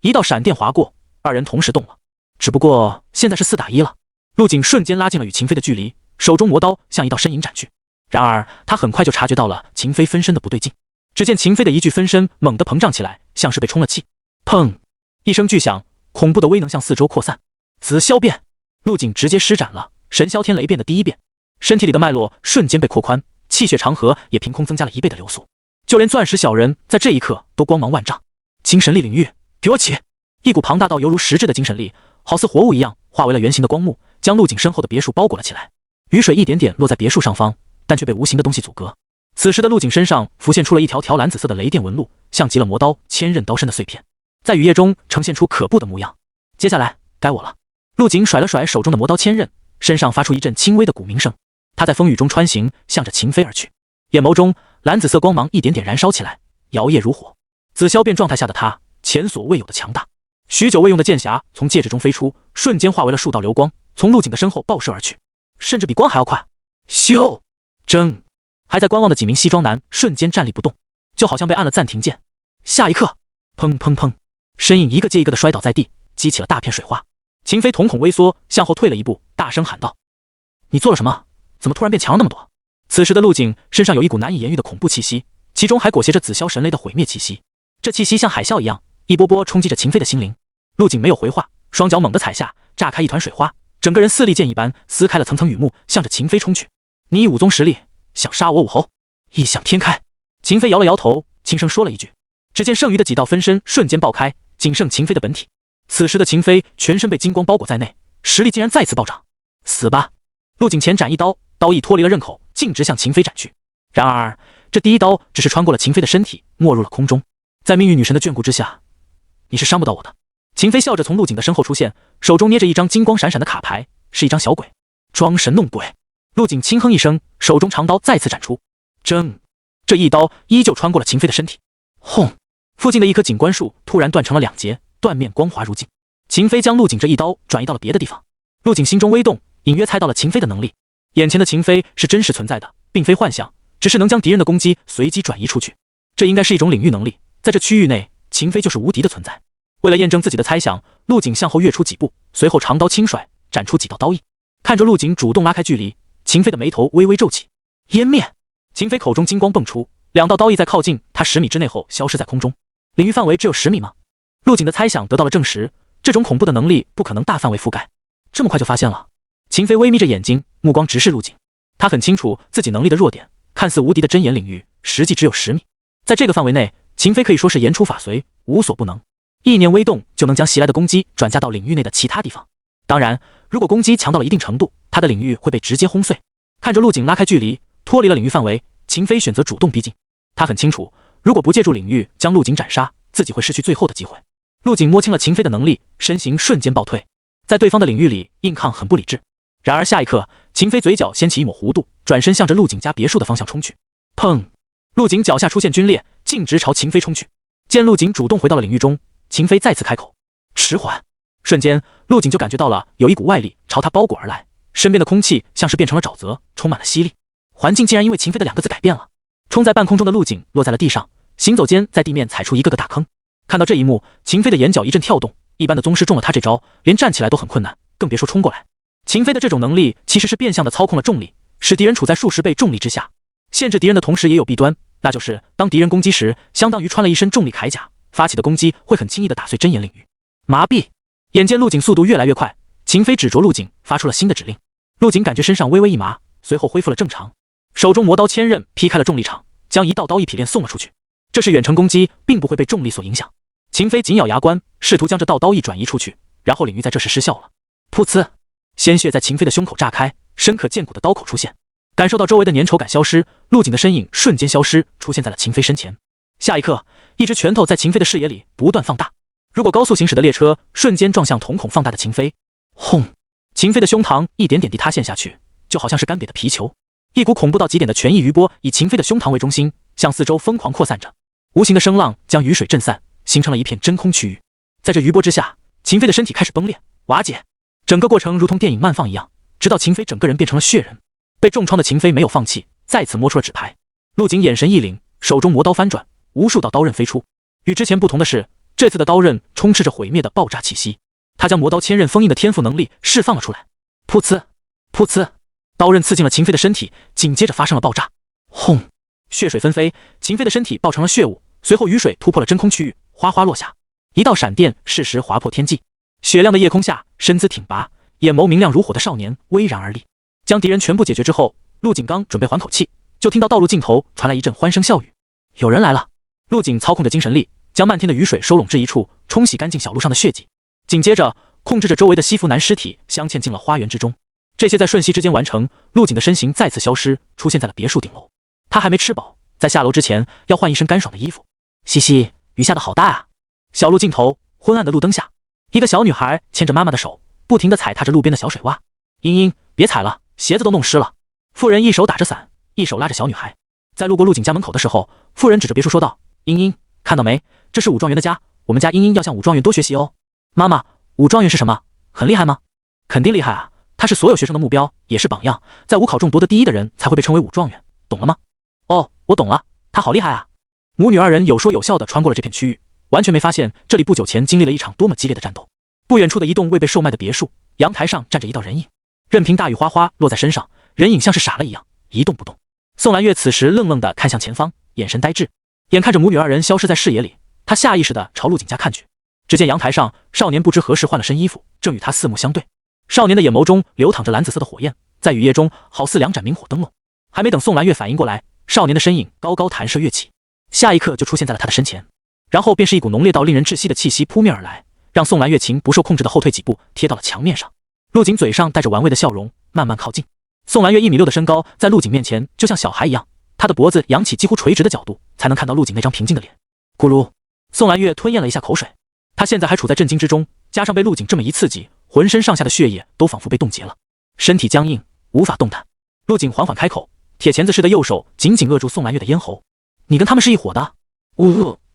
一道闪电划过，2人同时动了。只不过现在是4打1了。陆景瞬间拉近了与秦飞的距离，手中魔刀向一道身影斩去。然而他很快就察觉到了秦飞分身的不对劲。只见秦飞的一具分身猛地膨胀起来，像是被充了气。砰！一声巨响，恐怖的威能向四周扩散。紫霄变！陆景直接施展了神霄天雷变的第1变，身体里的脉络瞬间被扩宽，气血长河也凭空增加了1倍的流速。就连钻石小人在这一刻都光芒万丈。精神力领域，给我起！一股庞大到犹如实质的精神力，好似活物一样，化为了圆形的光幕，将陆景身后的别墅包裹了起来。雨水一点点落在别墅上方，但却被无形的东西阻隔。此时的陆景身上浮现出了一条条蓝紫色的雷电纹路，像极了魔刀千刃刀身的碎片，在雨夜中呈现出可怖的模样。接下来该我了。陆景甩了甩手中的魔刀千刃，身上发出一阵轻微的鼓鸣声。他在风雨中穿行，向着秦飞而去。眼眸中蓝紫色光芒一点点燃烧起来，摇曳如火。紫霄变状态下的他前所未有的强大。许久未用的剑匣从戒指中飞出，瞬间化为了数道流光，从陆景的身后爆射而去，甚至比光还要快。咻！争！还在观望的几名西装男瞬间站立不动，就好像被按了暂停键。下一刻，砰砰砰，身影一个接一个的摔倒在地，激起了大片水花。秦飞瞳孔微缩，向后退了一步，大声喊道：“你做了什么？怎么突然变强了那么多？”此时的陆景身上有一股难以言喻的恐怖气息，其中还裹挟着紫霄神雷的毁灭气息。这气息像海啸一样，一波波冲击着秦飞的心灵。陆景没有回话，双脚猛地踩下，炸开一团水花，整个人似利剑一般撕开了层层雨幕，向着秦飞冲去。你以武宗实力想杀我武侯，异想天开。秦飞摇了摇头，轻声说了一句。只见剩余的几道分身瞬间爆开，仅剩秦飞的本体。此时的秦飞全身被金光包裹在内，实力竟然再次暴涨。死吧！陆景前斩一刀，刀意脱离了刃口，径直向秦飞斩去。然而这第一刀只是穿过了秦飞的身体，没入了空中。在命运女神的眷顾之下，你是伤不到我的。秦飞笑着从陆景的身后出现，手中捏着一张金光闪闪的卡牌，是一张小鬼。装神弄鬼！陆景轻哼一声，手中长刀再次斩出。争！这一刀依旧穿过了秦飞的身体。轰！附近的一棵景观树突然断成了2截，断面光滑如镜。秦飞将陆景这一刀转移到了别的地方。陆景心中微动，隐约猜到了秦飞的能力。眼前的秦飞是真实存在的，并非幻象，只是能将敌人的攻击随机转移出去。这应该是一种领域能力，在这区域内，秦飞就是无敌的存在。为了验证自己的猜想，陆景向后跃出几步，随后长刀轻甩，斩出几道刀意。看着陆景主动拉开距离，秦飞的眉头微微皱起。湮灭！秦飞口中金光迸出，2道刀意在靠近他10米之内后消失在空中。领域范围只有10米吗？陆景的猜想得到了证实，这种恐怖的能力不可能大范围覆盖。这么快就发现了？秦飞微眯着眼睛，目光直视陆景。他很清楚自己能力的弱点，看似无敌的针眼领域，实际只有10米。在这个范围内，秦飞可以说是言出法随，无所不能。意念微动就能将袭来的攻击转嫁到领域内的其他地方。当然，如果攻击强到了一定程度，他的领域会被直接轰碎。看着陆景拉开距离，脱离了领域范围，秦飞选择主动逼近。他很清楚，如果不借助领域将陆景斩杀，自己会失去最后的机会。陆景摸清了秦飞的能力，身形瞬间暴退，在对方的领域里硬抗很不理智。然而下一刻，秦飞嘴角掀起一抹弧度，转身向着陆景家别墅的方向冲去。砰！陆景脚下出现皲裂，径直朝秦飞冲去。见陆景主动回到了领域中，秦飞再次开口：“迟缓。”瞬间，陆景就感觉到了有一股外力朝他包裹而来，身边的空气像是变成了沼泽，充满了吸力。环境竟然因为秦飞的2个字改变了。冲在半空中的陆景落在了地上，行走间在地面踩出一个个大坑。看到这一幕，秦飞的眼角一阵跳动，一般的宗师中了他这招，连站起来都很困难，更别说冲过来。秦飞的这种能力其实是变相的操控了重力，使敌人处在数十倍重力之下。限制敌人的同时也有弊端，那就是当敌人攻击时，相当于穿了一身重力铠甲，发起的攻击会很轻易的打碎针眼领域。麻痹！眼见陆景速度越来越快，秦飞指着陆景发出了新的指令。陆景感觉身上微微一麻，随后恢复了正常，手中魔刀千刃劈开了重力场，将一道刀意劈链送了出去。这是远程攻击，并不会被重力所影响。秦飞紧咬牙关，试图将这道刀意转移出去，然后领域在这时失效了。噗呲，鲜血在秦飞的胸口炸开，深可见骨的刀口出现。感受到周围的粘稠感消失，陆景的身影瞬间消失，出现在了秦飞身前。下一刻，一只拳头在秦飞的视野里不断放大。如果高速行驶的列车瞬间撞向瞳孔放大的秦飞，轰！秦飞的胸膛一点点地塌陷下去，就好像是干瘪的皮球。一股恐怖到极点的权益余波以秦飞的胸膛为中心，向四周疯狂扩散着。无形的声浪将雨水震散，形成了一片真空区域。在这余波之下，秦飞的身体开始崩裂、瓦解，整个过程如同电影慢放一样，直到秦飞整个人变成了血人。被重创的秦飞没有放弃，再次摸出了纸牌。陆景眼神一凛，手中魔刀翻转，无数道刀刃飞出。与之前不同的是，这次的刀刃充斥着毁灭的爆炸气息。他将魔刀千刃封印的天赋能力释放了出来。噗呲，噗呲，刀刃刺进了秦飞的身体，紧接着发生了爆炸。轰！血水纷飞，秦飞的身体爆成了血雾，随后雨水突破了真空区域，哗哗落下。一道闪电适时划破天际。雪亮的夜空下，身姿挺拔、眼眸明亮如火的少年巍然而立。将敌人全部解决之后，陆景刚准备缓口气，就听到道路尽头传来一阵欢声笑语。有人来了！陆景操控着精神力，将漫天的雨水收拢至一处，冲洗干净小路上的血迹。紧接着，控制着周围的西服男尸体镶嵌进了花园之中。这些在瞬息之间完成，陆景的身形再次消失，出现在了别墅顶楼。他还没吃饱，在下楼之前要换一身干爽的衣服。嘻嘻，雨下的好大啊！小路尽头，昏暗的路灯下，一个小女孩牵着妈妈的手，不停地踩踏着路边的小水洼。茵茵，别踩了，鞋子都弄湿了。妇人一手打着伞，一手拉着小女孩。在路过陆景家门口的时候，妇人指着别墅说道：“茵茵，看到没？这是武状元的家，我们家茵茵要向武状元多学习哦。”妈妈，武状元是什么？很厉害吗？肯定厉害啊！他是所有学生的目标，也是榜样，在武考中夺得第一的人才会被称为武状元，懂了吗？哦，我懂了，他好厉害啊！母女二人有说有笑地穿过了这片区域，完全没发现这里不久前经历了一场多么激烈的战斗。不远处的一栋未被售卖的别墅，阳台上站着一道人影，任凭大雨哗哗落在身上，人影像是傻了一样，一动不动。宋兰月此时愣愣地看向前方，眼神呆滞，眼看着母女二人消失在视野里，她下意识地朝陆景家看去。只见阳台上，少年不知何时换了身衣服，正与他四目相对。少年的眼眸中流淌着蓝紫色的火焰，在雨夜中好似两盏明火灯笼。还没等宋兰月反应过来，少年的身影高高弹射跃起，下一刻就出现在了他的身前。然后便是一股浓烈到令人窒息的气息扑面而来，让宋兰月情不受控制的后退几步，贴到了墙面上。陆景嘴上带着玩味的笑容，慢慢靠近。宋兰月1.6米的身高，在陆景面前就像小孩一样，她的脖子扬起几乎垂直的角度，才能看到陆景那张平静的脸。咕噜，宋兰月吞咽了一下口水。她现在还处在震惊之中，加上被陆景这么一刺激，浑身上下的血液都仿佛被冻结了，身体僵硬，无法动弹。陆景缓缓开口，铁钳子似的右手紧紧扼住宋兰月的咽喉。你跟他们是一伙的？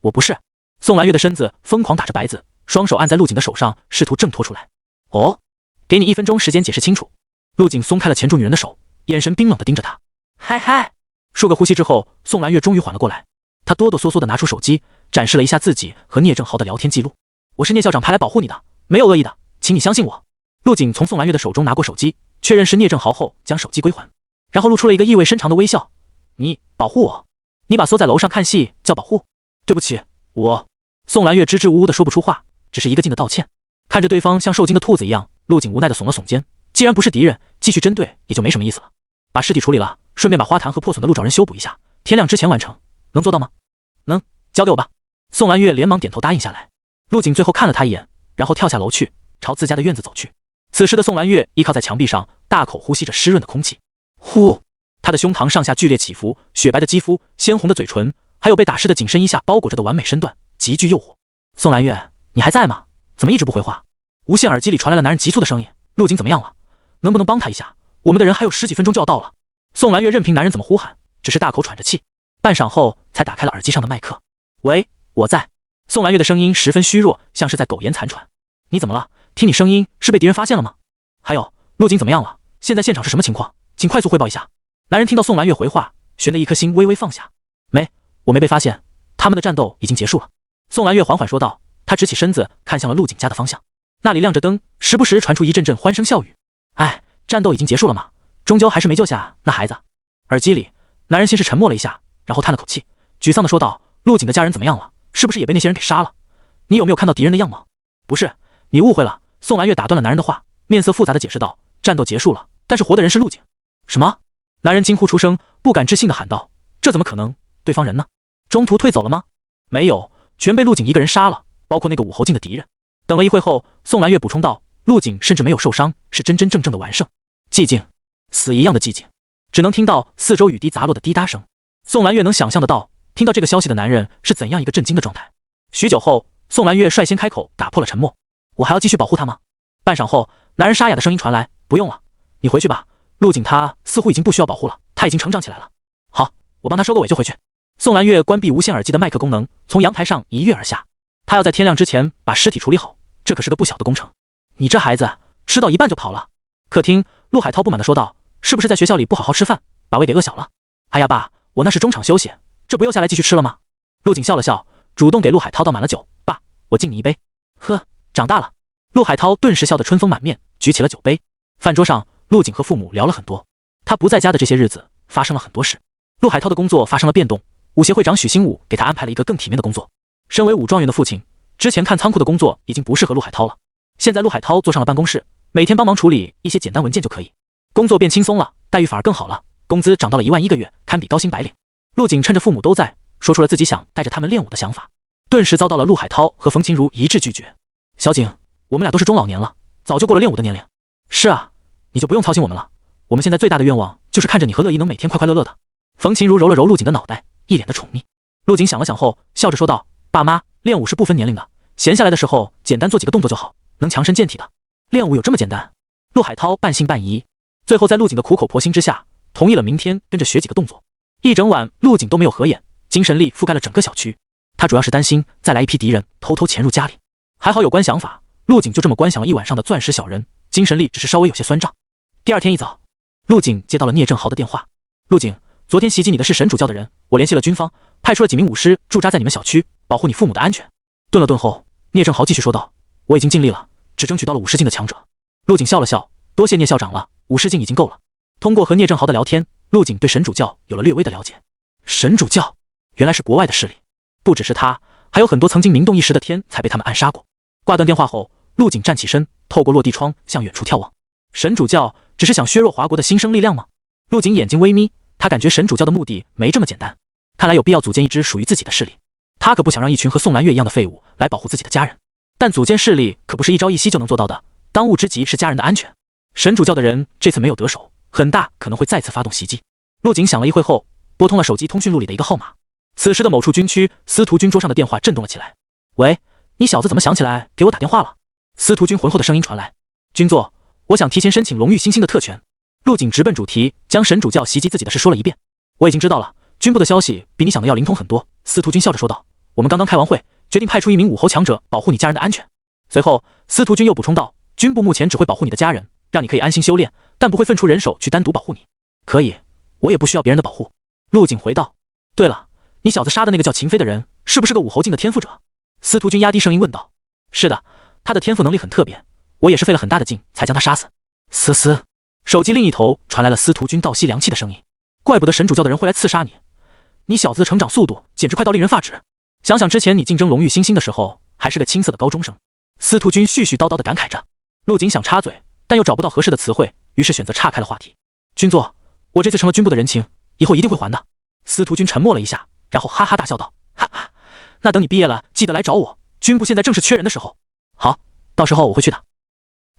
我不是。宋兰月的身子疯狂打着白子，双手按在陆景的手上，试图挣脱出来。哦，给你1分钟时间解释清楚。陆景松开了钳住女人的手，眼神冰冷地盯着她。嗨嗨，数个呼吸之后，宋兰月终于缓了过来。她哆哆嗦嗦地拿出手机，展示了一下自己和聂正豪的聊天记录。我是聂校长派来保护你的，没有恶意的，请你相信我。陆景从宋兰月的手中拿过手机，确认是聂正豪后，将手机归还，然后露出了一个意味深长的微笑。你保护我？你把缩在楼上看戏叫保护？对不起，我……宋兰月支支吾吾的说不出话，只是一个劲的道歉。看着对方像受惊的兔子一样，陆景无奈的耸了耸肩。既然不是敌人，继续针对也就没什么意思了。把尸体处理了，顺便把花坛和破损的鹿爪人修补一下，天亮之前完成，能做到吗？能，交给我吧。宋兰月连忙点头答应下来。陆景最后看了他一眼，然后跳下楼去，朝自家的院子走去。此时的宋兰月依靠在墙壁上，大口呼吸着湿润的空气。呼，她的胸膛上下剧烈起伏，雪白的肌肤，鲜红的嘴唇，还有被打湿的紧身衣下包裹着的完美身段，极具诱惑。宋兰月，你还在吗？怎么一直不回话？无线耳机里传来了男人急促的声音。陆景怎么样了？能不能帮他一下？我们的人还有10几分钟就要到了。宋兰月任凭男人怎么呼喊，只是大口喘着气，半晌后才打开了耳机上的麦克。喂，我在。宋兰月的声音十分虚弱，像是在苟延残喘。你怎么了？听你声音是被敌人发现了吗？还有，陆景怎么样了？现在现场是什么情况？请快速汇报一下。男人听到宋兰月回话，悬的一颗心微微放下。我没被发现，他们的战斗已经结束了。宋兰月缓缓说道，她直起身子看向了陆景家的方向，那里亮着灯，时不时传出一阵阵欢声笑语。哎，战斗已经结束了嘛，终究还是没救下那孩子。耳机里，男人先是沉默了一下，然后叹了口气，沮丧地说道，陆景的家人怎么样了？是不是也被那些人给杀了？你有没有看到敌人的样貌？不是，你误会了。宋兰月打断了男人的话，面色复杂地解释道，战斗结束了，但是活的人是陆景。什么？男人惊呼出声，不敢置信地喊道，这怎么可能？对方人呢？中途退走了吗？没有，全被陆景一个人杀了，包括那个武侯境的敌人。等了一会后，宋兰月补充道，陆景甚至没有受伤，是真真正正的完胜。寂静，死一样的寂静，只能听到四周雨滴砸落的滴答声。宋兰月能想象得到，听到这个消息的男人是怎样一个震惊的状态。许久后，宋兰月率先开口打破了沉默，我还要继续保护他吗？半晌后，男人沙哑的声音传来，不用了，你回去吧，陆景他似乎已经不需要保护了，他已经成长起来了。好，我帮他收个尾就回去。宋兰月关闭无线耳机的麦克功能，从阳台上一跃而下，他要在天亮之前把尸体处理好，这可是个不小的工程。你这孩子吃到一半就跑了。客厅，陆海涛不满地说道，是不是在学校里不好好吃饭，把胃给饿小了？哎呀爸，我那是中场休息，这不又下来继续吃了吗？陆景笑了笑，主动给陆海涛倒满了酒，爸，我敬你一杯。呵，长大了。陆海涛顿时笑得春风满面，举起了酒杯。饭桌上，陆景和父母聊了很多，他不在家的这些日子发生了很多事。陆海涛的工作发生了变动，武协会长许新武给他安排了一个更体面的工作。身为武状元的父亲，之前看仓库的工作已经不适合陆海涛了，现在陆海涛坐上了办公室，每天帮忙处理一些简单文件就可以，工作变轻松了，待遇反而更好了，工资涨到了1万1个月，堪比高薪白领。陆景趁着父母都在，说出了自己想带着他们练武的想法，顿时遭到了陆海涛和冯琴如一致拒绝。小景，我们俩都是中老年了，早就过了练武的年龄。是啊，你就不用操心我们了，我们现在最大的愿望就是看着你和乐怡能每天快快乐乐的。冯琴如揉了揉陆景的脑袋，一脸的宠溺。陆景想了想后，笑着说道，爸妈，练武是不分年龄的，闲下来的时候简单做几个动作就好，能强身健体的。练武有这么简单？陆海涛半信半疑，最后在陆景的苦口婆心之下，同意了明天跟着学几个动作。一整晚陆景都没有合眼，精神力覆盖了整个小区。他主要是担心再来一批敌人偷偷潜入家里，还好有关想法，陆景就这么观想了一晚上的钻石小人，精神力只是稍微有些酸胀。第二天一早，陆景接到了聂正豪的电话，陆景，昨天袭击你的是神主教的人，我联系了军方，派出了几名武师驻扎在你们小区，保护你父母的安全。顿了顿后，聂正豪继续说道，我已经尽力了，只争取到了武师境的强者。陆景笑了笑，多谢聂校长了，武师境已经够了。通过和聂正豪的聊天，陆景对神主教有了略微的了解。神主教原来是国外的势力，不只是他，还有很多曾经名动一时的天才被他们暗杀过。挂断电话后，陆景站起身，透过落地窗向远处眺望。神主教只是想削弱华国的新生力量吗？陆景眼睛微眯，他感觉神主教的目的没这么简单，看来有必要组建一支属于自己的势力。他可不想让一群和宋兰月一样的废物来保护自己的家人，但组建势力可不是一朝一夕就能做到的，当务之急是家人的安全。神主教的人这次没有得手，很大可能会再次发动袭击。陆景想了一会后，拨通了手机通讯录里的一个号码。此时的某处军区，司徒军桌上的电话震动了起来。喂，你小子怎么想起来给我打电话了？司徒军浑厚的声音传来。军座，我想提前申请荣誉星星的特权。陆景直奔主题，将神主教袭击自己的事说了一遍。我已经知道了，军部的消息比你想的要灵通很多。司徒军笑着说道，我们刚刚开完会，决定派出一名武侯强者保护你家人的安全。随后司徒军又补充道，军部目前只会保护你的家人，让你可以安心修炼，但不会分出人手去单独保护你。可以，我也不需要别人的保护。陆景回道，对了，你小子杀的那个叫秦飞的人是不是个武侯境的天赋者？司徒军压低声音问道。是的，他的天赋能力很特别，我也是费了很大的劲才将他杀死。嘶嘶，手机另一头传来了司徒军倒吸凉气的声音。怪不得神主教的人会来刺杀你，你小子的成长速度简直快到令人发指。想想之前你竞争荣誉星星的时候还是个青涩的高中生。司徒军絮絮叨叨地感慨着。陆景想插嘴，但又找不到合适的词汇，于是选择岔开了话题。军座，我这次成了军部的人情，以后一定会还的。司徒军沉默了一下，然后哈哈大笑道，哈哈，那等你毕业了记得来找我，军部现在正是缺人的时候。好，到时候我会去的。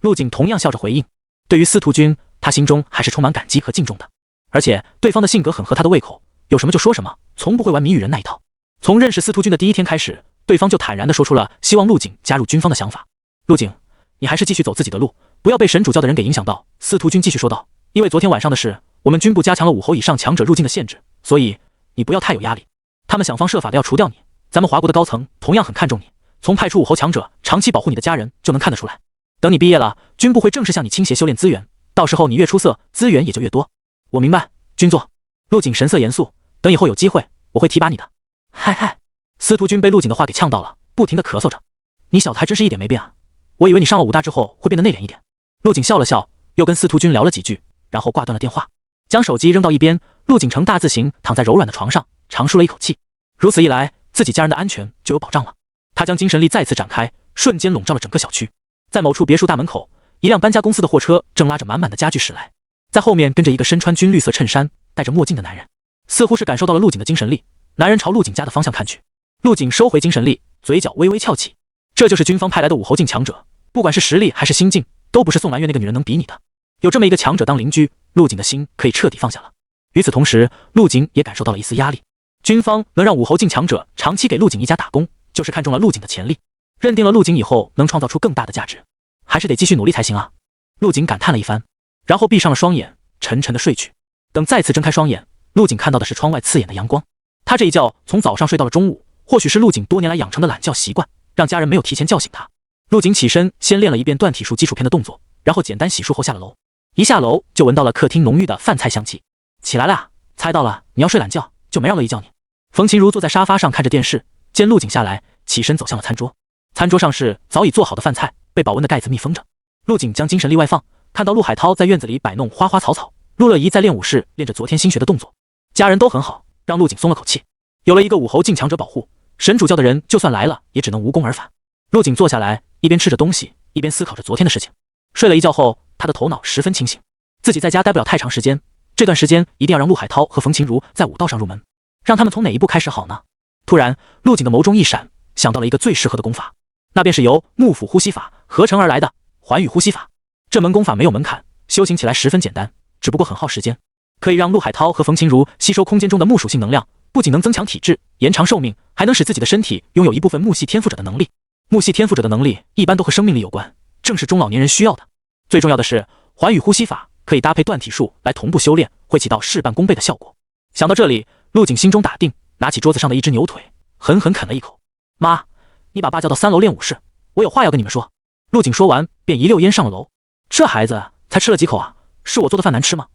陆景同样笑着回应。对于司徒军，他心中还是充满感激和敬重的，而且对方的性格很合他的胃口，有什么就说什么，从不会玩谜语人那一套。从认识司徒军的第一天开始，对方就坦然地说出了希望陆景加入军方的想法。陆景，你还是继续走自己的路，不要被神主教的人给影响到。司徒军继续说道，因为昨天晚上的事，我们军部加强了武侯以上强者入境的限制，所以你不要太有压力。他们想方设法的要除掉你，咱们华国的高层同样很看重你，从派出武侯强者长期保护你的家人就能看得出来。等你毕业了，军部会正式向你倾斜修炼资源，到时候你越出色，资源也就越多。我明白，军座。陆景神色严肃，等以后有机会，我会提拔你的。嗨嗨，司徒军被陆景的话给呛到了，不停地咳嗽着。你小子还真是一点没变啊，我以为你上了武大之后会变得内敛一点。陆景笑了笑，又跟司徒军聊了几句，然后挂断了电话，将手机扔到一边。陆景呈大字形躺在柔软的床上，长舒了一口气。如此一来，自己家人的安全就有保障了。他将精神力再次展开，瞬间笼罩了整个小区。在某处别墅大门口，一辆搬家公司的货车正拉着满满的家具驶来，在后面跟着一个身穿军绿色衬衫、戴着墨镜的男人。似乎是感受到了陆景的精神力，男人朝陆景家的方向看去，陆景收回精神力，嘴角微微翘起。这就是军方派来的武侯境强者，不管是实力还是心境，都不是宋兰月那个女人能比拟的。有这么一个强者当邻居，陆景的心可以彻底放下了。与此同时，陆景也感受到了一丝压力。军方能让武侯境强者长期给陆景一家打工，就是看中了陆景的潜力，认定了陆景以后能创造出更大的价值，还是得继续努力才行啊。陆景感叹了一番，然后闭上了双眼，沉沉的睡去。等再次睁开双眼，陆景看到的是窗外刺眼的阳光。他这一觉从早上睡到了中午，或许是陆景多年来养成的懒觉习惯，让家人没有提前叫醒他。陆景起身先练了一遍断体术基础片的动作，然后简单洗漱后下了楼。一下楼就闻到了客厅浓郁的饭菜香气。起来了呀，猜到了你要睡懒觉，就没让乐意叫你。冯琴如坐在沙发上看着电视，见陆景下来，起身走向了餐桌。餐桌上是早已做好的饭菜，被保温的盖子密封着。陆景将精神力外放，看到陆海涛在院子里摆弄花花草草，陆乐怡在练武室练着昨天新学的动作，家人都很好，让陆景松了口气。有了一个武侯境强者保护，神主教的人就算来了也只能无功而返。陆景坐下来，一边吃着东西，一边思考着昨天的事情。睡了一觉后，他的头脑十分清醒，自己在家待不了太长时间，这段时间一定要让陆海涛和冯琴如在武道上入门，让他们从哪一步开始好呢？突然，陆景的眸中一闪，想到了一个最适合的功法，那便是由幕府呼吸法合成而来的寰宇呼吸法。这门功法没有门槛，修行起来十分简单，只不过很耗时间。可以让陆海涛和冯琴如吸收空间中的木属性能量，不仅能增强体质、延长寿命，还能使自己的身体拥有一部分木系天赋者的能力。木系天赋者的能力一般都和生命力有关，正是中老年人需要的。最重要的是，寰宇呼吸法可以搭配断体术来同步修炼，会起到事半功倍的效果。想到这里，陆景心中打定，拿起桌子上的一只牛腿，狠狠啃了一口。妈，你把爸叫到3楼练武室，我有话要跟你们说。陆景说完，便一溜烟上了楼。这孩子才吃了几口啊？是我做的饭难吃吗？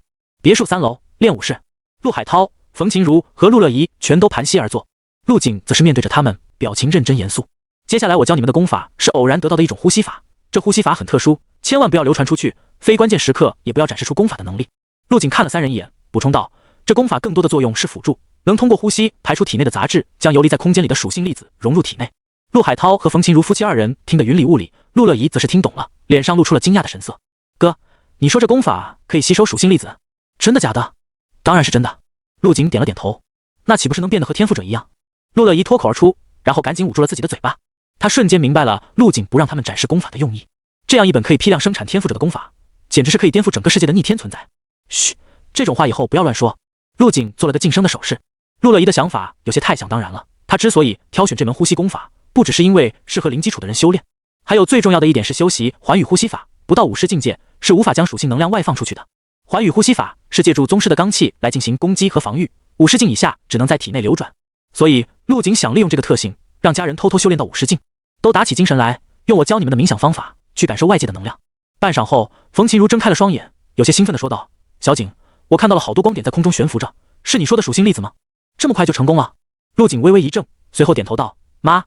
别墅3楼练武室，陆海涛、冯琴如和陆乐怡全都盘膝而坐，陆景则是面对着他们，表情认真严肃。接下来我教你们的功法是偶然得到的一种呼吸法，这呼吸法很特殊，千万不要流传出去，非关键时刻也不要展示出功法的能力。陆景看了3人一眼，补充道：这功法更多的作用是辅助，能通过呼吸排出体内的杂质，将游离在空间里的属性粒子融入体内。陆海涛和冯琴如夫妻2人听得云里雾里，陆乐怡则是听懂了，脸上露出了惊讶的神色。哥，你说这功法可以吸收属性粒子？真的假的？当然是真的。陆景点了点头。那岂不是能变得和天赋者一样？陆乐怡脱口而出，然后赶紧捂住了自己的嘴巴。他瞬间明白了陆景不让他们展示功法的用意。这样一本可以批量生产天赋者的功法，简直是可以颠覆整个世界的逆天存在。嘘，这种话以后不要乱说。陆景做了个噤声的手势。陆乐怡的想法有些太想当然了，他之所以挑选这门呼吸功法，不只是因为适合零基础的人修炼，还有最重要的一点是修习寰宇呼吸法，不到武师境界是无法将属性能量外放出去的。寰宇呼吸法是借助宗师的罡气来进行攻击和防御，武师境以下只能在体内流转。所以陆景想利用这个特性，让家人偷偷修炼到武师境。都打起精神来，用我教你们的冥想方法去感受外界的能量。半晌后，冯琴如睁开了双眼，有些兴奋地说道：小景，我看到了好多光点在空中悬浮着，是你说的属性粒子吗？这么快就成功了？陆景微微一怔，随后点头道：妈，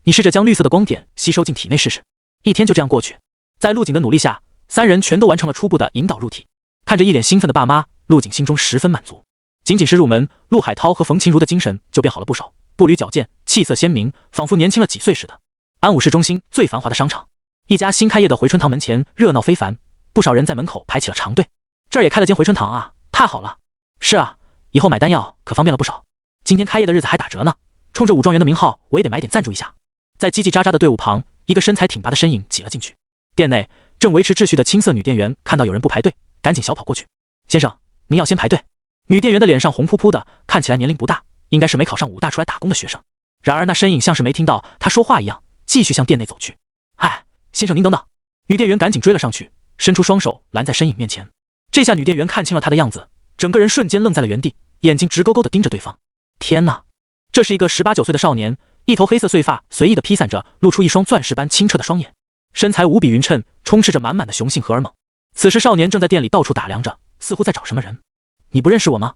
你试着将绿色的光点吸收进体内试试。一天就这样过去，在陆景的努力下，3人全都完成了初步的引导入体。看着一脸兴奋的爸妈，陆景心中十分满足。仅仅是入门，陆海涛和冯琴如的精神就变好了不少，步履矫健，气色鲜明，仿佛年轻了几岁似的。安武市中心最繁华的商场，一家新开业的回春堂门前热闹非凡，不少人在门口排起了长队。这儿也开了间回春堂啊，太好了！是啊，以后买丹药可方便了不少。今天开业的日子还打折呢，冲着武状元的名号，我也得买点赞助一下。在叽叽喳喳的队伍旁，一个身材挺拔的身影挤了进去。店内正维持秩序的青涩女店员看到有人不排队，赶紧小跑过去：先生，您要先排队。女店员的脸上红扑扑的，看起来年龄不大，应该是没考上武大出来打工的学生。然而那身影像是没听到她说话一样，继续向店内走去。哎，先生您等等！女店员赶紧追了上去，伸出双手拦在身影面前。这下女店员看清了她的样子，整个人瞬间愣在了原地，眼睛直勾勾地盯着对方。天哪，这是一个18、19岁的少年，一头黑色碎发随意地披散着，露出一双钻石般清澈的双眼，身材无比匀称，充斥着满满的雄性荷尔蒙。此时少年正在店里到处打量着，似乎在找什么人。你不认识我吗？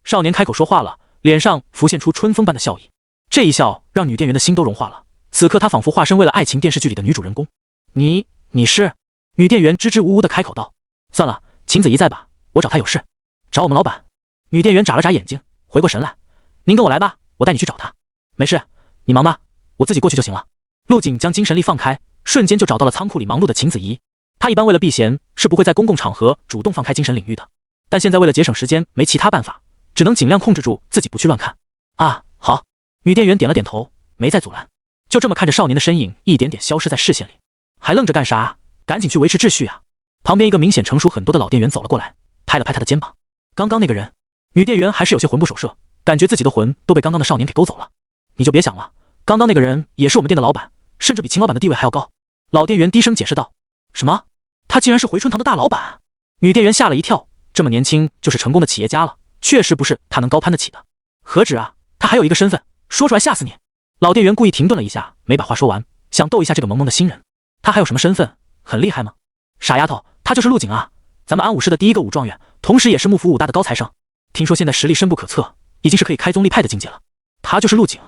少年开口说话了，脸上浮现出春风般的笑意。这一笑让女店员的心都融化了，此刻她仿佛化身为了爱情电视剧里的女主人公。你是？女店员支支吾吾地开口道。算了，秦子怡在吧，我找她有事。找我们老板？女店员眨了眨眼睛，回过神来。您跟我来吧，我带你去找她。没事，你忙吧，我自己过去就行了。陆景将精神力放开，瞬间就找到了仓库里忙碌的秦子怡。他一般为了避嫌，是不会在公共场合主动放开精神领域的，但现在为了节省时间，没其他办法，只能尽量控制住自己不去乱看。啊，好。女店员点了点头，没再阻拦，就这么看着少年的身影一点点消失在视线里。还愣着干啥？赶紧去维持秩序啊！旁边一个明显成熟很多的老店员走了过来，拍了拍他的肩膀。刚刚那个人，女店员还是有些魂不守舍，感觉自己的魂都被刚刚的少年给勾走了。你就别想了，刚刚那个人也是我们店的老板，甚至比秦老板的地位还要高。老店员低声解释道。什么？他竟然是回春堂的大老板？女店员吓了一跳，这么年轻就是成功的企业家了，确实不是他能高攀得起的。何止啊，他还有一个身份，说出来吓死你！老店员故意停顿了一下，没把话说完，想逗一下这个萌萌的新人。他还有什么身份？很厉害吗？傻丫头，他就是陆景啊，咱们安武市的第一个武状元，同时也是幕府武大的高材生。听说现在实力深不可测，已经是可以开宗立派的境界了。他就是陆景！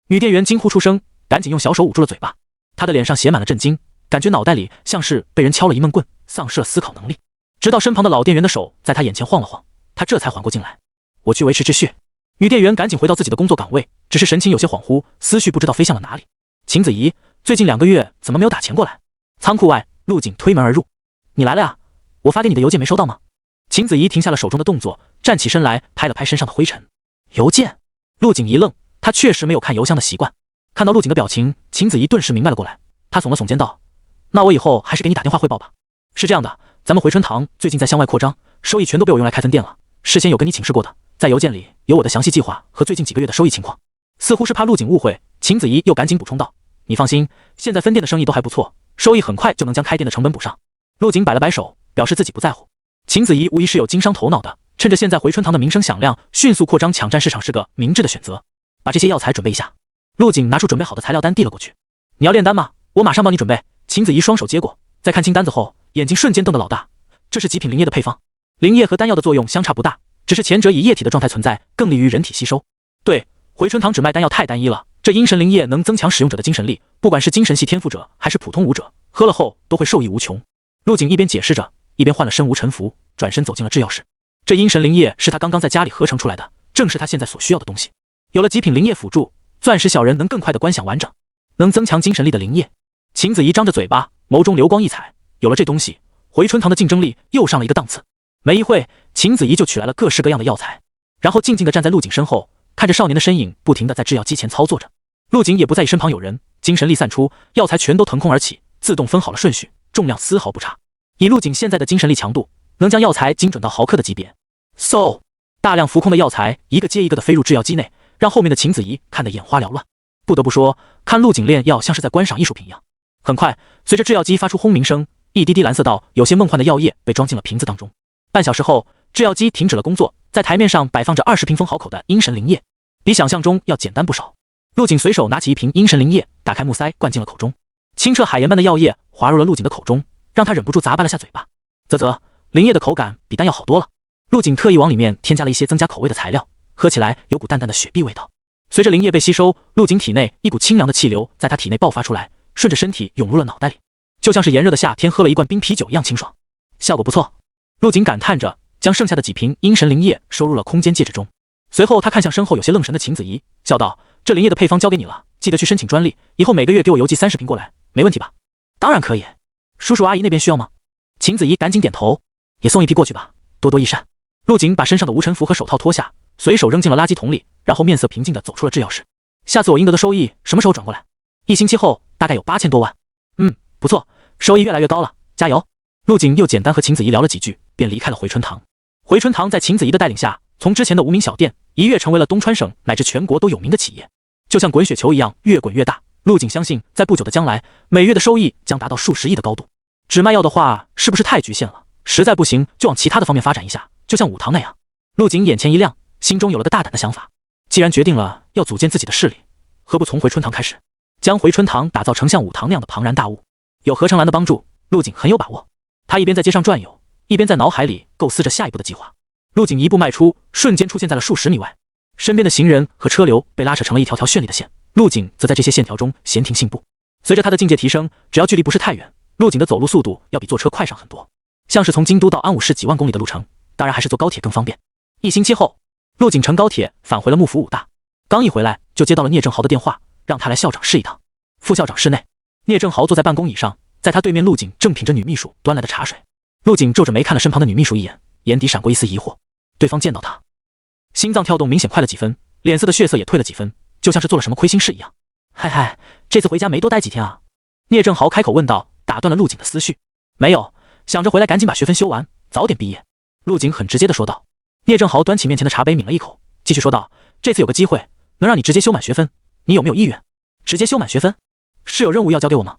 女店员惊呼出声，赶紧用小手捂住了嘴巴。她的脸上写满了震惊，感觉脑袋里像是被人敲了一闷棍，丧失了思考能力。直到身旁的老店员的手在她眼前晃了晃，她这才缓过劲来。我去维持秩序。女店员赶紧回到自己的工作岗位，只是神情有些恍惚，思绪不知道飞向了哪里。秦子怡，最近2个月怎么没有打钱过来？仓库外，陆景推门而入。你来了呀？我发给你的邮件没收到吗？秦子怡停下了手中的动作，站起身来，拍了拍身上的灰尘。邮件？陆景一愣，他确实没有看邮箱的习惯。看到陆景的表情，秦子怡顿时明白了过来。他耸了耸肩道：那我以后还是给你打电话汇报吧。是这样的，咱们回春堂最近在向外扩张，收益全都被我用来开分店了。事先有跟你请示过的，在邮件里有我的详细计划和最近几个月的收益情况。似乎是怕陆景误会，秦子怡又赶紧补充道：你放心，现在分店的生意都还不错，收益很快就能将开店的成本补上。陆景摆了摆手，表示自己不在乎。秦子怡无疑是有经商头脑的，趁着现在回春堂的名声响亮，迅速扩张抢占市场是个明智的选择。把这些药材准备一下。陆景拿出准备好的材料单递了过去。你要炼丹吗？我马上帮你准备。秦子怡双手接过，在看清单子后，眼睛瞬间瞪得老大。这是极品灵液的配方，灵液和丹药的作用相差不大，只是前者以液体的状态存在，更利于人体吸收。对，回春堂只卖丹药太单一了，这阴神灵液能增强使用者的精神力，不管是精神系天赋者还是普通武者，喝了后都会受益无穷。陆景一边解释着，一边换了身无尘服，转身走进了制药室。这阴神灵液是他刚刚在家里合成出来的，正是他现在所需要的东西。有了极品灵液辅助，钻石小人能更快的观想完整，能增强精神力的灵液。秦子怡张着嘴巴，眸中流光溢彩。有了这东西，回春堂的竞争力又上了一个档次。没一会，秦子怡就取来了各式各样的药材，然后静静地站在陆景身后，看着少年的身影不停地在制药机前操作着。陆景也不在意身旁有人，精神力散出，药材全都腾空而起，自动分好了顺序，重量丝毫不差。以陆景现在的精神力强度，能将药材精准到毫克的级别。大量浮空的药材一个接一个的飞入制药机内，让后面的秦子怡看得眼花缭乱。不得不说，看陆景炼药像是在观赏艺术品一样。很快，随着制药机发出轰鸣声，一滴滴蓝色到有些梦幻的药液被装进了瓶子当中。半小时后，制药机停止了工作，在台面上摆放着20瓶封好口的阴神灵液，比想象中要简单不少。陆景随手拿起一瓶阴神灵液，打开木塞，灌进了口中。清澈海盐般的药液滑入了陆景的口中，让他忍不住咂巴了下嘴巴。灵液的口感比丹药好多了。陆景特意往里面添加了一些增加口味的材料，喝起来有股淡淡的雪碧味道。随着灵液被吸收，陆景体内一股清凉的气流在他体内爆发出来，顺着身体涌入了脑袋里，就像是炎热的夏天喝了一罐冰啤酒一样清爽，效果不错。陆景感叹着，将剩下的几瓶阴神灵液收入了空间戒指中。随后他看向身后有些愣神的秦子怡，笑道：这灵液的配方交给你了，记得去申请专利，以后每个月给我邮寄30瓶过来，没问题吧？当然可以。叔叔阿姨那边需要吗？秦子怡赶紧点头，也送一批过去吧，多多益善。陆景把身上的无尘服和手套脱下，随手扔进了垃圾桶里，然后面色平静地走出了制药室。下次我应得的收益什么时候转过来？1星期后大概有8000多万。不错，收益越来越高了，加油。陆景又简单和秦子怡聊了几句，便离开了回春堂。回春堂在秦子怡的带领下，从之前的无名小店一跃成为了东川省乃至全国都有名的企业，就像滚雪球一样越滚越大。陆景相信，在不久的将来，每月的收益将达到数十亿的高度。只卖药的话，是不是太局限了？实在不行，就往其他的方面发展一下，就像武堂那样。陆景眼前一亮，心中有了个大胆的想法。既然决定了要组建自己的势力，何不从回春堂开始，将回春堂打造成像武堂那样的庞然大物？有何成兰的帮助，陆景很有把握。他一边在街上转悠，一边在脑海里构思着下一步的计划。陆景一步迈出，瞬间出现在了数十米外，身边的行人和车流被拉扯成了一条条绚丽的线，陆景则在这些线条中闲庭信步。随着他的境界提升，只要距离不是太远，陆景的走路速度要比坐车快上很多。像是从京都到安武市几万公里的路程，当然还是坐高铁更方便。1星期后，陆景乘高铁返回了幕府武大，刚一回来就接到了聂正豪的电话，让他来校长室一趟。副校长室内，聂正豪坐在办公椅上，在他对面陆景正品着女秘书端来的茶水。陆景皱着眉看了身旁的女秘书一眼，眼底闪过一丝疑惑。对方见到他，心脏跳动明显快了几分，脸色的血色也退了几分，就像是做了什么亏心事一样。嗨嗨，这次回家没多待几天啊？聂正豪开口问道，打断了陆景的思绪。没有，想着回来赶紧把学分修完，早点毕业。陆景很直接的说道。聂正豪端起面前的茶杯抿了一口，继续说道，这次有个机会能让你直接修满学分，你有没有意愿？直接修满学分？是有任务要交给我吗？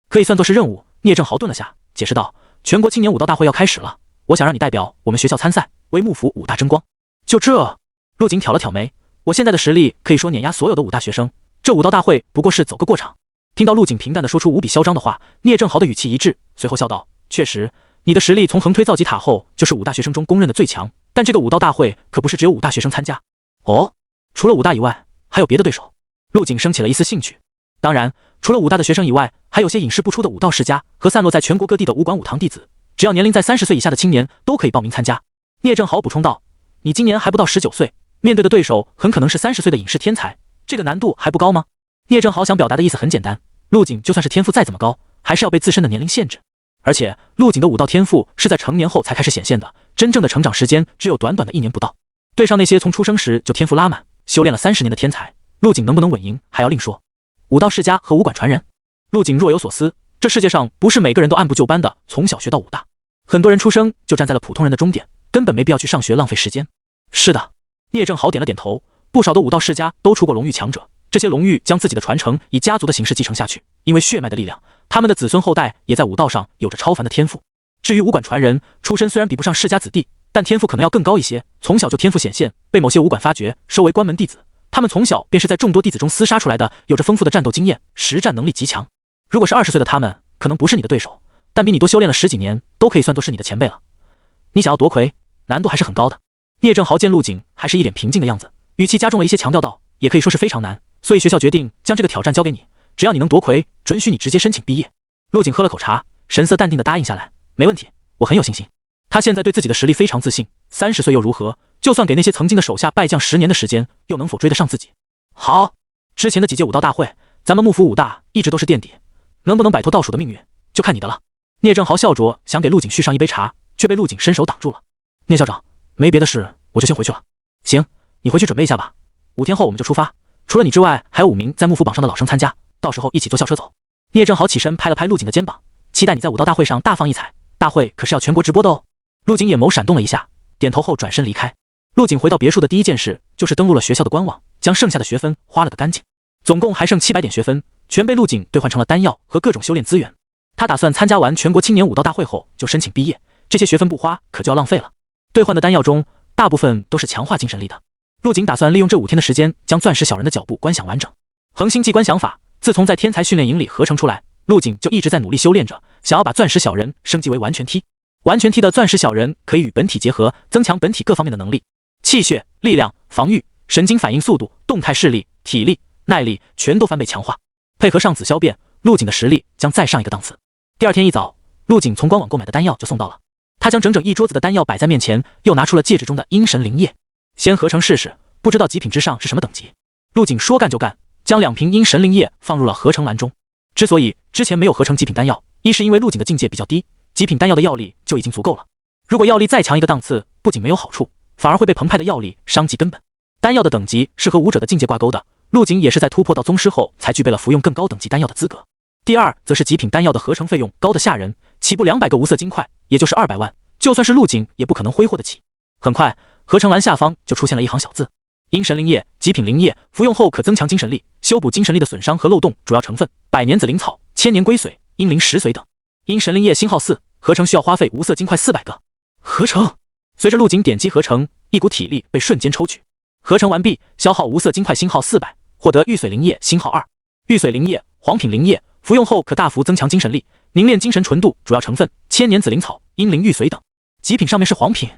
可以算作是任务。聂正豪顿了下，解释道，全国青年武道大会要开始了，我想让你代表我们学校参赛，为幕府武大争光。就这？陆景挑了挑眉，我现在的实力可以说碾压所有的武大学生，这武道大会不过是走个过场。听到陆景平淡地说出无比嚣张的话，聂正豪的语气一滞，随后笑道，确实，你的实力从横推造极塔后就是武大学生中公认的最强，但这个武道大会可不是只有武大学生参加。哦，除了武大以外，还有别的对手？陆景升起了一丝兴趣。当然，除了武大的学生以外，还有些隐世不出的武道世家和散落在全国各地的武馆武堂弟子，只要年龄在30岁以下的青年都可以报名参加。聂正豪补充道，你今年还不到19岁，面对的对手很可能是30岁的隐世天才，这个难度还不高吗？聂正豪想表达的意思很简单，陆景就算是天赋再怎么高，还是要被自身的年龄限制。而且陆景的武道天赋是在成年后才开始显现的，真正的成长时间只有短短的1年不到。对上那些从出生时就天赋拉满，修炼了30年的天才，陆景能不能稳赢还要另说。武道世家和武馆传人，陆景若有所思，这世界上不是每个人都按部就班的从小学到武大，很多人出生就站在了普通人的终点，根本没必要去上学浪费时间。是的，聂正豪点了点头，不少的武道世家都出过荣誉强者，这些荣誉将自己的传承以家族的形式继承下去，因为血脉的力量，他们的子孙后代也在武道上有着超凡的天赋。至于武馆传人，出身虽然比不上世家子弟，但天赋可能要更高一些，从小就天赋显现，被某些武馆发掘，收为关门弟子。他们从小便是在众多弟子中厮杀出来的，有着丰富的战斗经验，实战能力极强。如果是20岁的他们，可能不是你的对手，但比你多修炼了10几年，都可以算作是你的前辈了。你想要夺魁，难度还是很高的。聂正豪见陆景还是一脸平静的样子，语气加重了一些，强调道，也可以说是非常难，所以学校决定将这个挑战交给你，只要你能夺魁，准许你直接申请毕业。陆景喝了口茶，神色淡定的答应下来，没问题，我很有信心。他现在对自己的实力非常自信，30岁又如何？就算给那些曾经的手下败将10年的时间，又能否追得上自己？好，之前的几届武道大会，咱们幕府武大一直都是垫底，能不能摆脱倒数的命运，就看你的了。聂正豪笑着想给陆景续上一杯茶，却被陆景伸手挡住了。聂校长，没别的事，我就先回去了。行，你回去准备一下吧，5天后我们就出发。除了你之外，还有5名在幕府榜上的老生参加，到时候一起坐校车走。聂正豪起身拍了拍陆景的肩膀，期待你在武道大会上大放异彩，大会可是要全国直播的哦。陆景眼眸闪动了一下，点头后转身离开。陆景回到别墅的第一件事就是登录了学校的官网，将剩下的学分花了个干净，总共还剩700点学分，全被陆景兑换成了丹药和各种修炼资源。他打算参加完全国青年武道大会后就申请毕业，这些学分不花可就要浪费了。兑换的丹药中大部分都是强化精神力的，陆景打算利用这5天的时间将钻石小人的脚步观想完整。恒星机观想法自从在天才训练营里合成出来，陆景就一直在努力修炼着，想要把钻石小人升级为完全踢。完全踢的钻石小人可以与本体结合，增强本体各方面的能力，气血、力量、防御、神经反应速度、动态视力、体力、耐力全都翻倍强化，配合上紫霄变，陆景的实力将再上一个档次。第二天一早，陆景从官网购买的丹药就送到了，他将整整一桌子的丹药摆在面前，又拿出了戒指中的阴神灵液，先合成试试，不知道极品之上是什么等级。陆景说干就干，将2瓶阴神灵液放入了合成篮中。之所以之前没有合成极品丹药，一是因为陆景的境界比较低，极品丹药的药力就已经足够了，如果药力再强一个档次，不仅没有好处，反而会被澎湃的药力伤及根本。丹药的等级是和武者的境界挂钩的，陆景也是在突破到宗师后才具备了服用更高等级丹药的资格。第二则是极品丹药的合成费用高得吓人，起步200个无色金块，也就是200万，就算是陆景也不可能挥霍得起。很快，合成栏下方就出现了一行小字：阴神灵液，极品灵液，服用后可增强精神力，修补精神力的损伤和漏洞，主要成分：百年紫灵草、千年龟髓、阴灵石髓等。阴神灵液星号4，合成需要花费无色金块400个。合成，随着陆景点击合成，一股体力被瞬间抽取。合成完毕，消耗无色金块星号400，获得玉髓灵液星号2。玉髓灵液，黄品灵液，服用后可大幅增强精神力，凝练精神纯度，主要成分：千年紫灵草、阴灵玉髓等。极品上面是黄品，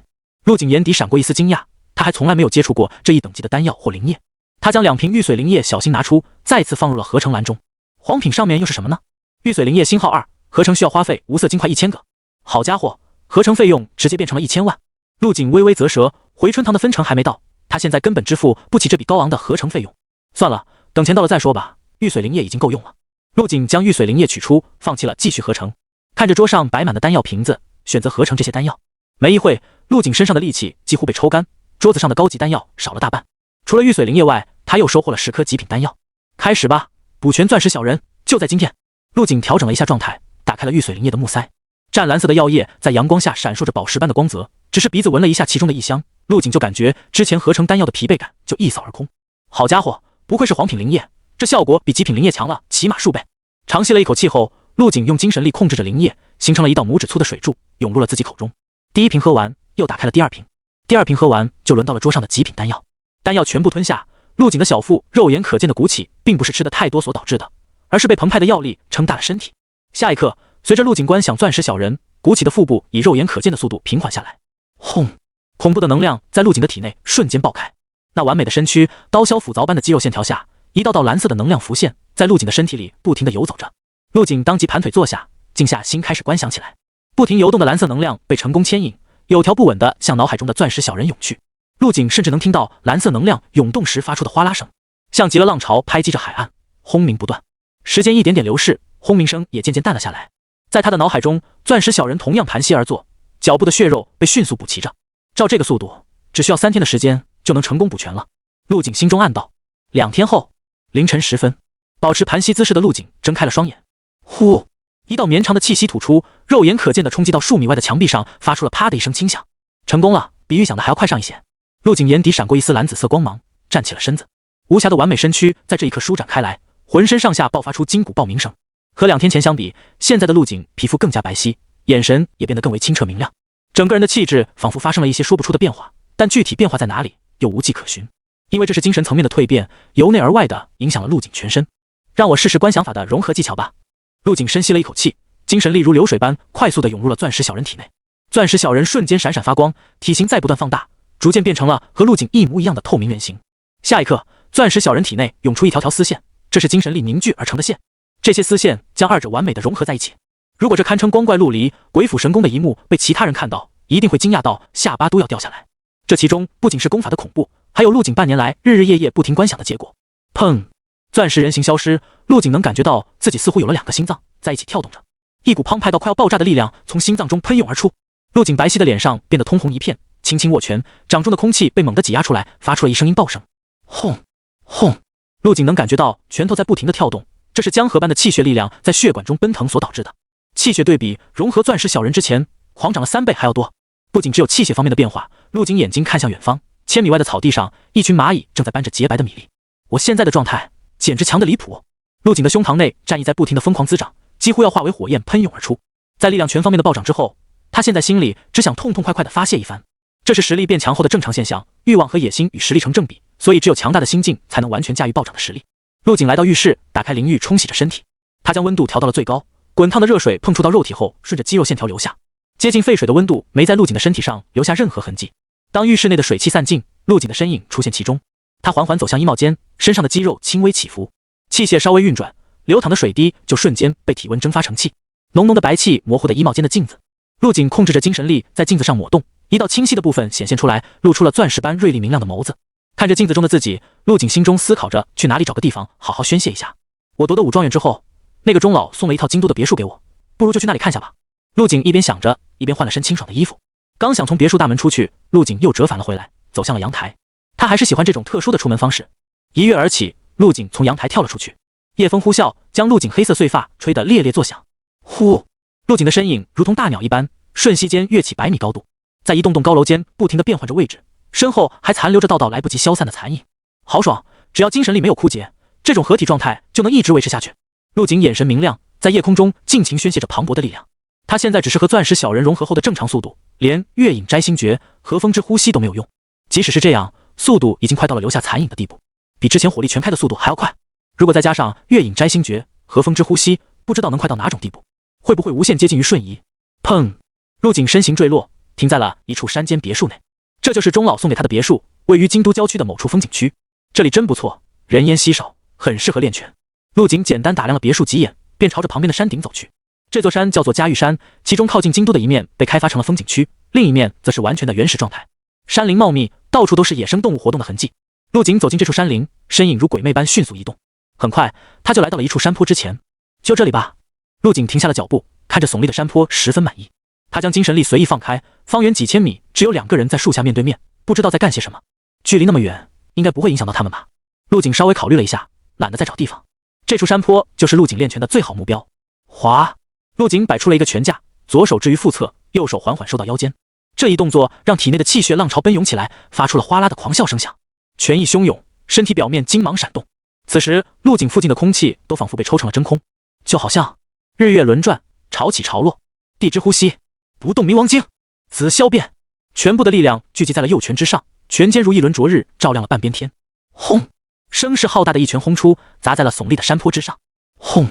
陆景眼底闪过一丝惊讶，他还从来没有接触过这一等级的丹药或灵液。他将2瓶玉髓灵液小心拿出，再次放入了合成篮中。黄品上面又是什么呢？玉髓灵液星号2，合成需要花费无色金块1000个。好家伙，合成费用直接变成了1000万。陆景微微啧舌，回春堂的分成还没到，他现在根本支付不起这笔高昂的合成费用。算了，等钱到了再说吧，玉髓灵液已经够用了。陆景将玉髓灵液取出，放弃了继续合成，看着桌上摆满的丹药瓶子，选择合成这些丹药。没一会，陆景身上的力气几乎被抽干，桌子上的高级丹药少了大半。除了玉髓灵液外，他又收获了10颗极品丹药。开始吧，补全钻石小人，就在今天。陆景调整了一下状态，打开了玉髓灵液的木塞，湛蓝色的药液在阳光下闪烁着宝石般的光泽。只是鼻子闻了一下其中的异香，陆景就感觉之前合成丹药的疲惫感就一扫而空。好家伙，不愧是黄品灵液，这效果比极品灵液强了起码数倍。长吸了一口气后，陆景用精神力控制着灵液，形成了一道拇指粗的水柱，涌入了自己口中。第1瓶喝完，又打开了第2瓶。第2瓶喝完，就轮到了桌上的极品丹药。丹药全部吞下，陆景的小腹肉眼可见的鼓起，并不是吃的太多所导致的，而是被澎湃的药力撑大了身体。下一刻，随着陆景观想钻石小人，鼓起的腹部以肉眼可见的速度平缓下来。轰！恐怖的能量在陆景的体内瞬间爆开，那完美的身躯，刀削斧凿般的肌肉线条下，一道道蓝色的能量浮现，在陆景的身体里不停地游走着。陆景当即盘腿坐下，静下心开始观想起来。不停游动的蓝色能量被成功牵引，有条不紊地向脑海中的钻石小人涌去。陆景甚至能听到蓝色能量涌动时发出的哗啦声，像极了浪潮拍击着海岸，轰鸣不断。时间一点点流逝，轰鸣声也渐渐淡了下来。在他的脑海中，钻石小人同样盘膝而坐，脚部的血肉被迅速补齐着。照这个速度，只需要3天的时间就能成功补全了。陆景心中暗道。2天后，凌晨时分，保持盘膝姿势的陆景睁开了双眼。呼！一道绵长的气息吐出，肉眼可见的冲击到数米外的墙壁上，发出了啪的一声轻响。成功了，比预想的还要快上一些。陆景眼底闪过一丝蓝紫色光芒，站起了身子。无瑕的完美身躯在这一刻舒展开来，浑身上下爆发出筋骨爆鸣声。和2天前相比，现在的陆景皮肤更加白皙，眼神也变得更为清澈明亮，整个人的气质仿佛发生了一些说不出的变化，但具体变化在哪里又无迹可寻。因为这是精神层面的蜕变，由内而外的影响了陆景全身。让我试试观想法的融合技巧吧。陆景深吸了一口气，精神力如流水般快速地涌入了钻石小人体内。钻石小人瞬间闪闪发光，体型再不断放大，逐渐变成了和陆景一模一样的透明圆形。下一刻，钻石小人体内涌出一条条丝线，这是精神力凝聚而成的线。这些丝线将2者完美的融合在一起。如果这堪称光怪陆离、鬼斧神工的一幕被其他人看到，一定会惊讶到下巴都要掉下来。这其中不仅是功法的恐怖，还有陆景半年来日日夜夜不停观想的结果。砰！钻石人形消失，陆景能感觉到自己似乎有了2个心脏在一起跳动着，一股澎湃到快要爆炸的力量从心脏中喷涌而出。陆景白皙的脸上变得通红一片，轻轻握拳，掌中的空气被猛地挤压出来，发出了一声音爆声。轰！轰！陆景能感觉到拳头在不停地跳动，这是江河般的气血力量在血管中奔腾所导致的。气血对比融合钻石小人之前狂涨了3倍还要多。不仅只有气血方面的变化，陆景眼睛看向远方，1000米外的草地上，一群蚂蚁正在搬着洁白的米粒。我现在的状态简直强得离谱。陆景的胸膛内战意在不停地疯狂滋长，几乎要化为火焰喷涌而出。在力量全方面的暴涨之后，他现在心里只想痛痛快快地发泄一番。这是实力变强后的正常现象，欲望和野心与实力成正比，所以只有强大的心境才能完全驾驭暴涨的实力。陆景来到浴室，打开淋浴冲洗着身体，他将温度调到了最高，滚烫的热水碰触到肉体后，顺着肌肉线条流下，接近沸水的温度没在陆景的身体上留下任何痕迹。当浴室内的水汽散尽，陆景的身影出现其中，他缓缓走向衣帽间，身上的肌肉轻微起伏，器械稍微运转，流淌的水滴就瞬间被体温蒸发成气，浓浓的白气模糊的衣帽间的镜子。陆景控制着精神力在镜子上抹动，一道清晰的部分显现出来，露出了钻石般锐利明亮的眸子。看着镜子中的自己，陆景心中思考着去哪里找个地方好好宣泄一下。我夺得5状元之后，那个钟老送了一套京都的别墅给我，不如就去那里看下吧。陆景一边想着，一边换了身清爽的衣服。刚想从别墅大门出去，陆景又折返了回来，走向了阳台。他还是喜欢这种特殊的出门方式。一跃而起，陆景从阳台跳了出去。夜风呼啸，将陆景黑色碎发吹得猎猎作响。呼！陆景的身影如同大鸟一般，瞬息间跃起100米高度，在一栋栋高楼间不停地变换着位置，身后还残留着道道来不及消散的残影。豪爽！只要精神力没有枯竭，这种合体状态就能一直维持下去。陆景眼神明亮，在夜空中尽情宣泄着磅礴的力量。他现在只是和钻石小人融合后的正常速度，连月影摘星诀、和风之呼吸都没有用。即使是这样，速度已经快到了留下残影的地步，比之前火力全开的速度还要快。如果再加上月影摘星诀、和风之呼吸，不知道能快到哪种地步，会不会无限接近于瞬移？砰！陆景身形坠落，停在了一处山间别墅内。这就是钟老送给他的别墅，位于京都郊区的某处风景区。这里真不错，人烟稀少，很适合练拳。陆景简单打量了别墅几眼，便朝着旁边的山顶走去。这座山叫做嘉峪山，其中靠近京都的一面被开发成了风景区，另一面则是完全的原始状态。山林茂密，到处都是野生动物活动的痕迹。陆景走进这处山林，身影如鬼魅般迅速移动。很快，他就来到了一处山坡之前。就这里吧。陆景停下了脚步，看着耸立的山坡，十分满意。他将精神力随意放开，方圆几千米只有2个人在树下面对面，不知道在干些什么。距离那么远，应该不会影响到他们吧。陆景稍微考虑了一下，懒得再找地方。这处山坡就是陆景练拳的最好目标。滑！陆景摆出了一个拳架，左手置于腹侧，右手缓缓收到腰间。这一动作让体内的气血浪潮奔涌起来，发出了哗啦的狂笑声响。拳意汹涌，身体表面金芒闪动。此时，陆景附近的空气都仿佛被抽成了真空，就好像日月轮转，潮起潮落，地之呼吸，不动冥王经，紫霄变。全部的力量聚集在了右拳之上，拳尖如一轮灼日，照亮了半边天。轰！声势浩大的一拳轰出，砸在了耸立的山坡之上。轰！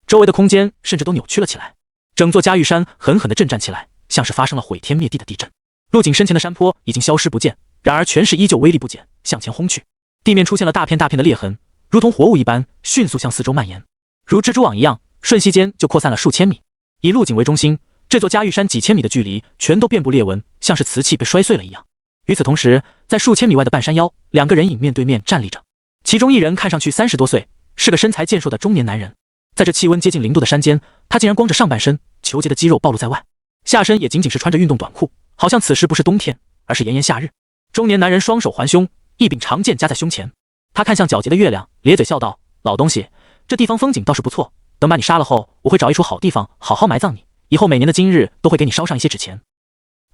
周围的空间甚至都扭曲了起来，整座嘉峪山狠狠地震颤起来，像是发生了毁天灭地的地震。陆景身前的山坡已经消失不见，然而拳势依旧威力不减，向前轰去。地面出现了大片大片的裂痕，如同活物一般，迅速向四周蔓延，如蜘蛛网一样，瞬息间就扩散了数千米。以陆景为中心，这座嘉峪山几千米的距离全都遍布裂纹，像是瓷器被摔碎了一样。与此同时，在数千米外的半山腰，两个人影面对面站立着，其中一人看上去30多岁，是个身材健硕的中年男人。在这气温接近0度的山间，他竟然光着上半身，虬结的肌肉暴露在外，下身也仅仅是穿着运动短裤，好像此时不是冬天，而是炎炎夏日。中年男人双手环胸，一柄长剑夹在胸前，他看向皎洁的月亮，咧嘴笑道：“老东西，这地方风景倒是不错，等把你杀了后，我会找一处好地方好好埋葬你，以后每年的今日都会给你烧上一些纸钱。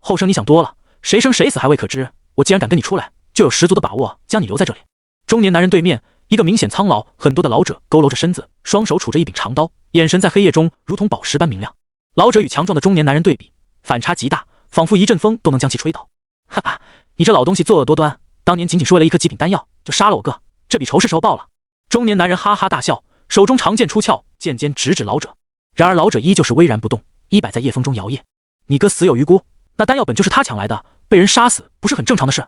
后生你想多了，谁生谁死还未可知，我既然敢跟你出来，就有十足的把握将你留在这里。”中年男人对面，一个明显苍老很多的老者佝偻着身子，双手杵着一柄长刀，眼神在黑夜中如同宝石般明亮。老者与强壮的中年男人对比，反差极大，仿佛一阵风都能将其吹倒。哈哈，你这老东西作恶多端，当年仅仅是为了一颗极品丹药就杀了我哥，这笔仇是时候报了。中年男人哈哈大笑，手中长剑出鞘，剑尖直指老者。然而老者依旧是巍然不动，衣摆在夜风中摇曳。你哥死有余辜，那丹药本就是他抢来的，被人杀死不是很正常的事。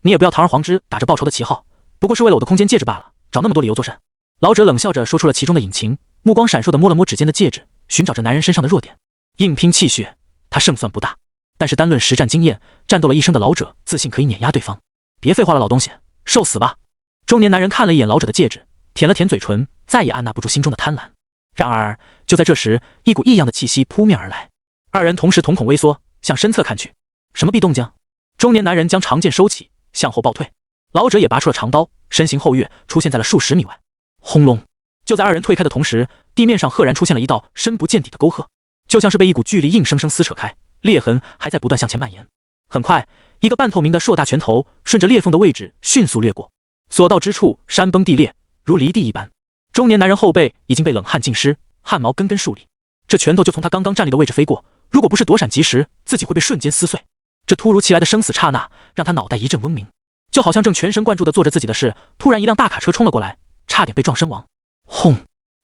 你也不要堂而皇之打着报仇的旗号，不过是为了我的空间戒指罢了，找那么多理由作甚？老者冷笑着说出了其中的隐情，目光闪烁地摸了摸指尖的戒指，寻找着男人身上的弱点。硬拼气血，他胜算不大，但是单论实战经验，战斗了一生的老者自信可以碾压对方。别废话了，老东西，受死吧！中年男人看了一眼老者的戒指，舔了舔嘴唇，再也按捺不住心中的贪婪。然而就在这时，一股异样的气息扑面而来，二人同时瞳孔微缩，向身侧看去。什么避动静？中年男人将长剑收起，向后暴退，老者也拔出了长刀，身形后跃，出现在了数十米外。轰隆！就在二人退开的同时，地面上赫然出现了一道深不见底的沟壑，就像是被一股巨力硬生生撕扯开，裂痕还在不断向前蔓延。很快，一个半透明的硕大拳头顺着裂缝的位置迅速掠过，所到之处山崩地裂，如离地一般。中年男人后背已经被冷汗浸湿，汗毛根根竖立，这拳头就从他刚刚站立的位置飞过，如果不是躲闪及时，自己会被瞬间撕碎。这突如其来的生死刹那让他脑袋一阵嗡鸣，就好像正全神贯注地做着自己的事，突然一辆大卡车冲了过来，差点被撞身亡。轰！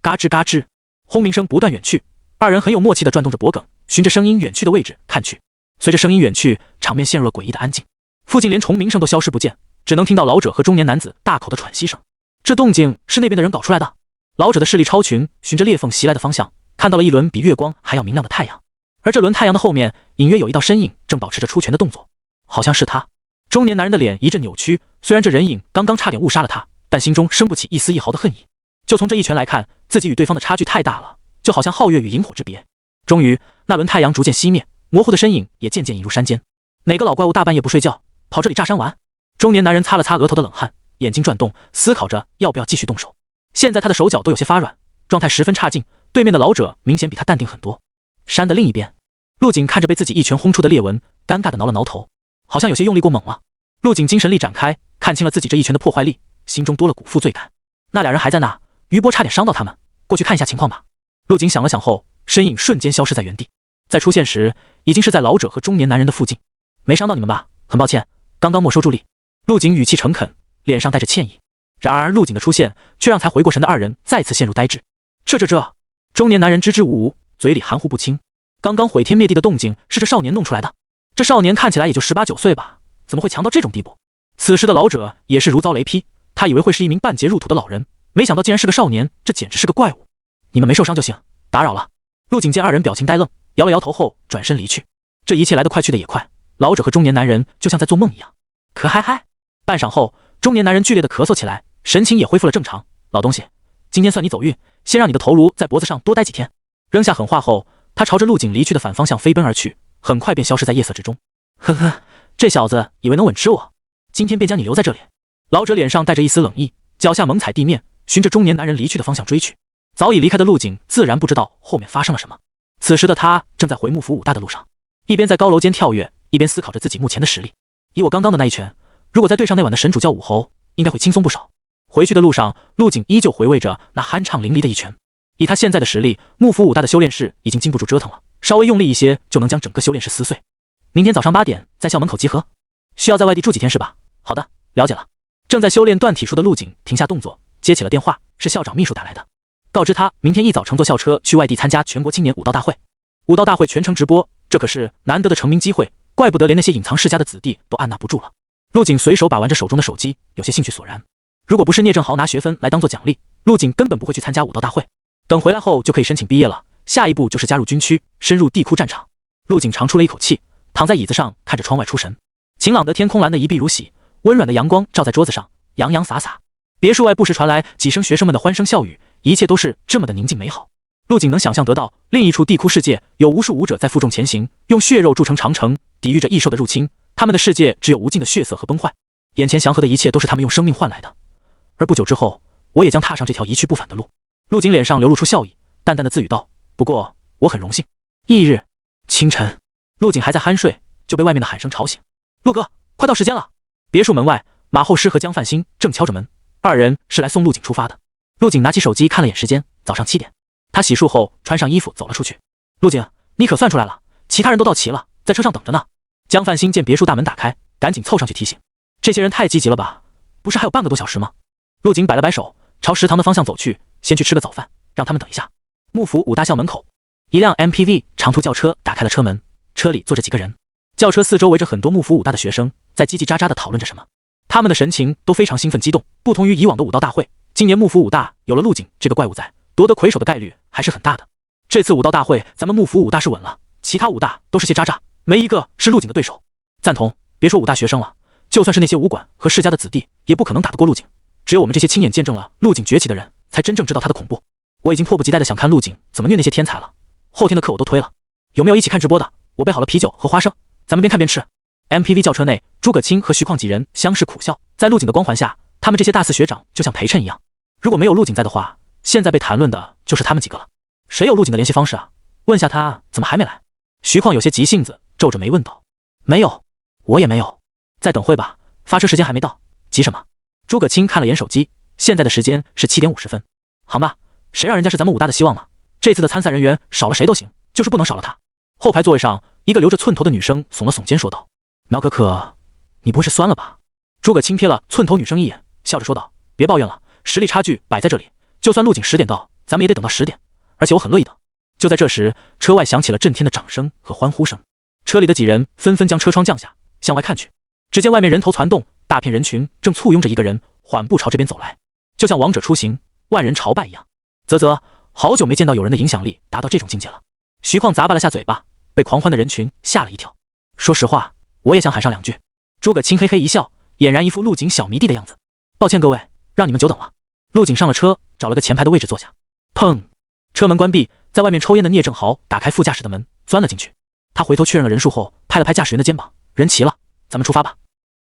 嘎吱嘎吱，轰鸣声不断远去，二人很有默契地转动着脖颈，循着声音远去的位置看去。随着声音远去，场面陷入了诡异的安静，附近连虫鸣声都消失不见，只能听到老者和中年男子大口的喘息声。这动静是那边的人搞出来的。老者的视力超群，循着裂缝袭来的方向，看到了一轮比月光还要明亮的太阳，而这轮太阳的后面隐约有一道身影正保持着出拳的动作，好像是他。中年男人的脸一阵扭曲，虽然这人影刚刚差点误杀了他，但心中生不起一丝一毫的恨意。就从这一拳来看，自己与对方的差距太大了，就好像皓月与萤火之别。终于，那轮太阳逐渐熄灭，模糊的身影也渐渐隐入山间。哪个老怪物大半夜不睡觉，跑这里炸山玩？中年男人擦了擦额头的冷汗，眼睛转动，思考着要不要继续动手。现在他的手脚都有些发软，状态十分差劲。对面的老者明显比他淡定很多。山的另一边，陆景看着被自己一拳轰出的裂纹，尴尬地挠了挠头，好像有些用力过猛了。陆景精神力展开，看清了自己这一拳的破坏力，心中多了股负罪感。那俩人还在那，余波差点伤到他们，过去看一下情况吧。陆景想了想后，身影瞬间消失在原地，再出现时已经是在老者和中年男人的附近。没伤到你们吧？很抱歉，刚刚没收助力。陆景语气诚恳，脸上带着歉意。然而陆景的出现却让才回过神的二人再次陷入呆滞。这中年男人支支吾吾，嘴里含糊不清。刚刚毁天灭地的动静是这少年弄出来的。这少年看起来也就18、19岁吧，怎么会强到这种地步？此时的老者也是如遭雷劈，他以为会是一名半截入土的老人，没想到竟然是个少年，这简直是个怪物。你们没受伤就行，打扰了。陆景见二人表情呆愣，摇了摇头后转身离去。这一切来得快去得也快，老者和中年男人就像在做梦一样。可嗨嗨！半晌后，中年男人剧烈的咳嗽起来，神情也恢复了正常。老东西，今天算你走运，先让你的头颅在脖子上多待几天。扔下狠话后，他朝着陆景离去的反方向飞奔而去，很快便消失在夜色之中。呵呵，这小子以为能稳吃我，今天便将你留在这里。老者脸上带着一丝冷意，脚下猛踩地面，循着中年男人离去的方向追去。早已离开的陆景自然不知道后面发生了什么。此时的他正在回幕府武大的路上，一边在高楼间跳跃，一边思考着自己目前的实力。以我刚刚的那一拳，如果再对上那晚的神主教武侯，应该会轻松不少。回去的路上，陆景依旧回味着那酣畅淋漓的一拳。以他现在的实力，幕府武大的修炼室已经经不住折腾了，稍微用力一些就能将整个修炼室撕碎。明天早上8点在校门口集合，需要在外地住几天是吧？好的，了解了。正在修炼断体术的陆景停下动作，接起了电话，是校长秘书打来的，告知他明天一早乘坐校车去外地参加全国青年武道大会。武道大会全程直播，这可是难得的成名机会，怪不得连那些隐藏世家的子弟都按捺不住了。陆景随手把玩着手中的手机，有些兴趣索然。如果不是聂正豪拿学分来当做奖励，陆景根本不会去参加武道大会。等回来后就可以申请毕业了，下一步就是加入军区，深入地库战场。陆景长出了一口气，躺在椅子上看着窗外出神。晴朗的天空蓝得一碧如洗，温软的阳光照在桌子上，洋洋洒洒。别墅外不时传来几声学生们的欢声笑语，一切都是这么的宁静美好。陆景能想象得到，另一处地库世界有无数武者在负重前行，用血肉筑成长城，抵御着异兽的入侵。他们的世界只有无尽的血色和崩坏，眼前祥和的一切都是他们用生命换来的。而不久之后，我也将踏上这条一去不返的路。陆景脸上流露出笑意，淡淡的自语道：“不过我很荣幸。”翌日清晨，陆景还在酣睡，就被外面的喊声吵醒。“陆哥，快到时间了！”别墅门外，马后师和江范兴正敲着门，二人是来送陆景出发的。陆景拿起手机看了眼时间，早上7点。他洗漱后穿上衣服走了出去。“陆景，你可算出来了，其他人都到齐了，在车上等着呢。”江范兴见别墅大门打开，赶紧凑上去提醒：“这些人太积极了吧？不是还有半个多小时吗？”陆景摆了摆手，朝食堂的方向走去，先去吃个早饭，让他们等一下。幕府武大校门口，一辆 MPV 长途轿车打开了车门，车里坐着几个人。轿车四周围着很多幕府武大的学生，在叽叽喳喳地讨论着什么。他们的神情都非常兴奋激动，不同于以往的武道大会，今年幕府武大有了陆景这个怪物在，夺得魁首的概率还是很大的。这次武道大会，咱们幕府武大是稳了，其他武大都是些渣渣，没一个是陆景的对手。赞同，别说武大学生了，就算是那些武馆和世家的子弟，也不可能打得过陆景。只有我们这些亲眼见证了陆景崛起的人，才真正知道他的恐怖。我已经迫不及待地想看陆景怎么虐那些天才了。后天的课我都推了，有没有一起看直播的？我备好了啤酒和花生，咱们边看边吃。MPV 轿车内，诸葛青和徐况几人相视苦笑，在陆景的光环下，他们这些大四学长就像陪衬一样。如果没有陆景在的话，现在被谈论的就是他们几个了。谁有陆景的联系方式啊？问下他怎么还没来？徐况有些急性子，皱着眉问道：“没有，我也没有。再等会吧，发车时间还没到，急什么？”诸葛青看了眼手机，现在的时间是7点50分。好吧，谁让人家是咱们武大的希望呢？这次的参赛人员少了谁都行，就是不能少了他。后排座位上，一个留着寸头的女生耸了耸肩说道：“苗可可，你不会是酸了吧？”诸葛青瞥了寸头女生一眼，笑着说道：“别抱怨了，实力差距摆在这里，就算陆景10点到，咱们也得等到10点，而且我很乐意等。”就在这时，车外响起了震天的掌声和欢呼声，车里的几人纷纷将车窗降下，向外看去，只见外面人头攒动，大片人群正簇拥着一个人缓步朝这边走来，就像王者出行，万人朝拜一样。啧，好久没见到有人的影响力达到这种境界了。徐况咂巴了下嘴巴，被狂欢的人群吓了一跳。说实话，我也想喊上两句。诸葛青嘿嘿一笑，俨然一副陆景小迷弟的样子。抱歉各位，让你们久等了。陆景上了车，找了个前排的位置坐下。砰！车门关闭，在外面抽烟的聂正豪打开副驾驶的门，钻了进去。他回头确认了人数后，拍了拍驾驶员的肩膀：“人齐了，咱们出发吧。”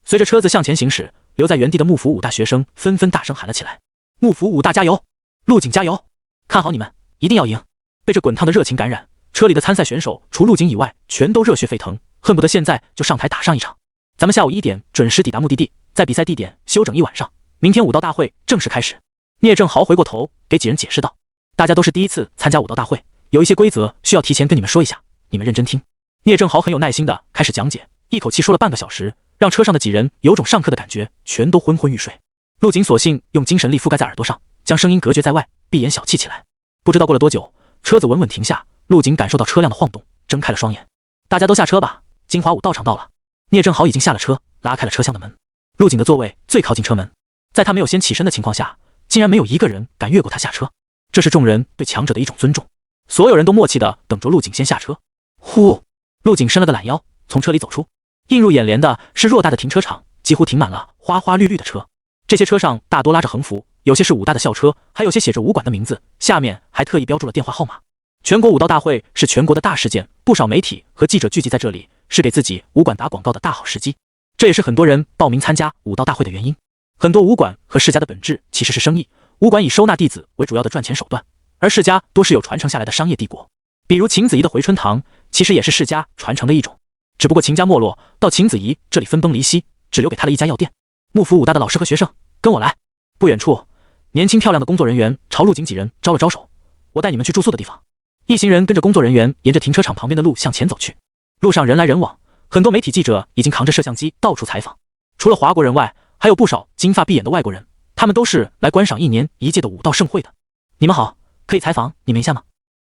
随着车子向前行驶，留在原地的幕府武大学生纷纷大声喊了起来：“幕府武大加油！陆景加油！看好你们，一定要赢！”被这滚烫的热情感染，车里的参赛选手除陆景以外，全都热血沸腾，恨不得现在就上台打上一场。咱们下午1点准时抵达目的地，在比赛地点休整一晚上，明天武道大会正式开始。聂正豪回过头给几人解释道：“大家都是第一次参加武道大会，有一些规则需要提前跟你们说一下，你们认真听。”聂正豪很有耐心的开始讲解，一口气说了半个小时，让车上的几人有种上课的感觉，全都昏昏欲睡。陆景索性用精神力覆盖在耳朵上，将声音隔绝在外，闭眼小憩起来。不知道过了多久，车子稳稳停下，陆景感受到车辆的晃动，睁开了双眼。大家都下车吧，金华武道场到了。聂正豪已经下了车，拉开了车厢的门。陆景的座位最靠近车门，在他没有先起身的情况下，竟然没有一个人敢越过他下车，这是众人对强者的一种尊重。所有人都默契地等着陆景先下车。呼！陆景伸了个懒腰，从车里走出。映入眼帘的是偌大的停车场，几乎停满了花花绿绿的车。这些车上大多拉着横幅，有些是武大的校车，还有些写着武馆的名字，下面还特意标注了电话号码。全国武道大会是全国的大事件，不少媒体和记者聚集在这里，是给自己武馆打广告的大好时机。这也是很多人报名参加武道大会的原因。很多武馆和世家的本质其实是生意，武馆以收纳弟子为主要的赚钱手段，而世家多是有传承下来的商业帝国。比如秦子仪的回春堂，其实也是世家传承的一种，只不过秦家没落，到秦子仪这里分崩离析，只留给他了一家药店。幕府武大的老师和学生，跟我来。不远处，年轻漂亮的工作人员朝陆景几人招了招手，我带你们去住宿的地方。一行人跟着工作人员沿着停车场旁边的路向前走去，路上人来人往，很多媒体记者已经扛着摄像机到处采访。除了华国人外，还有不少金发碧眼的外国人，他们都是来观赏一年一届的武道盛会的。你们好，可以采访你们一下吗？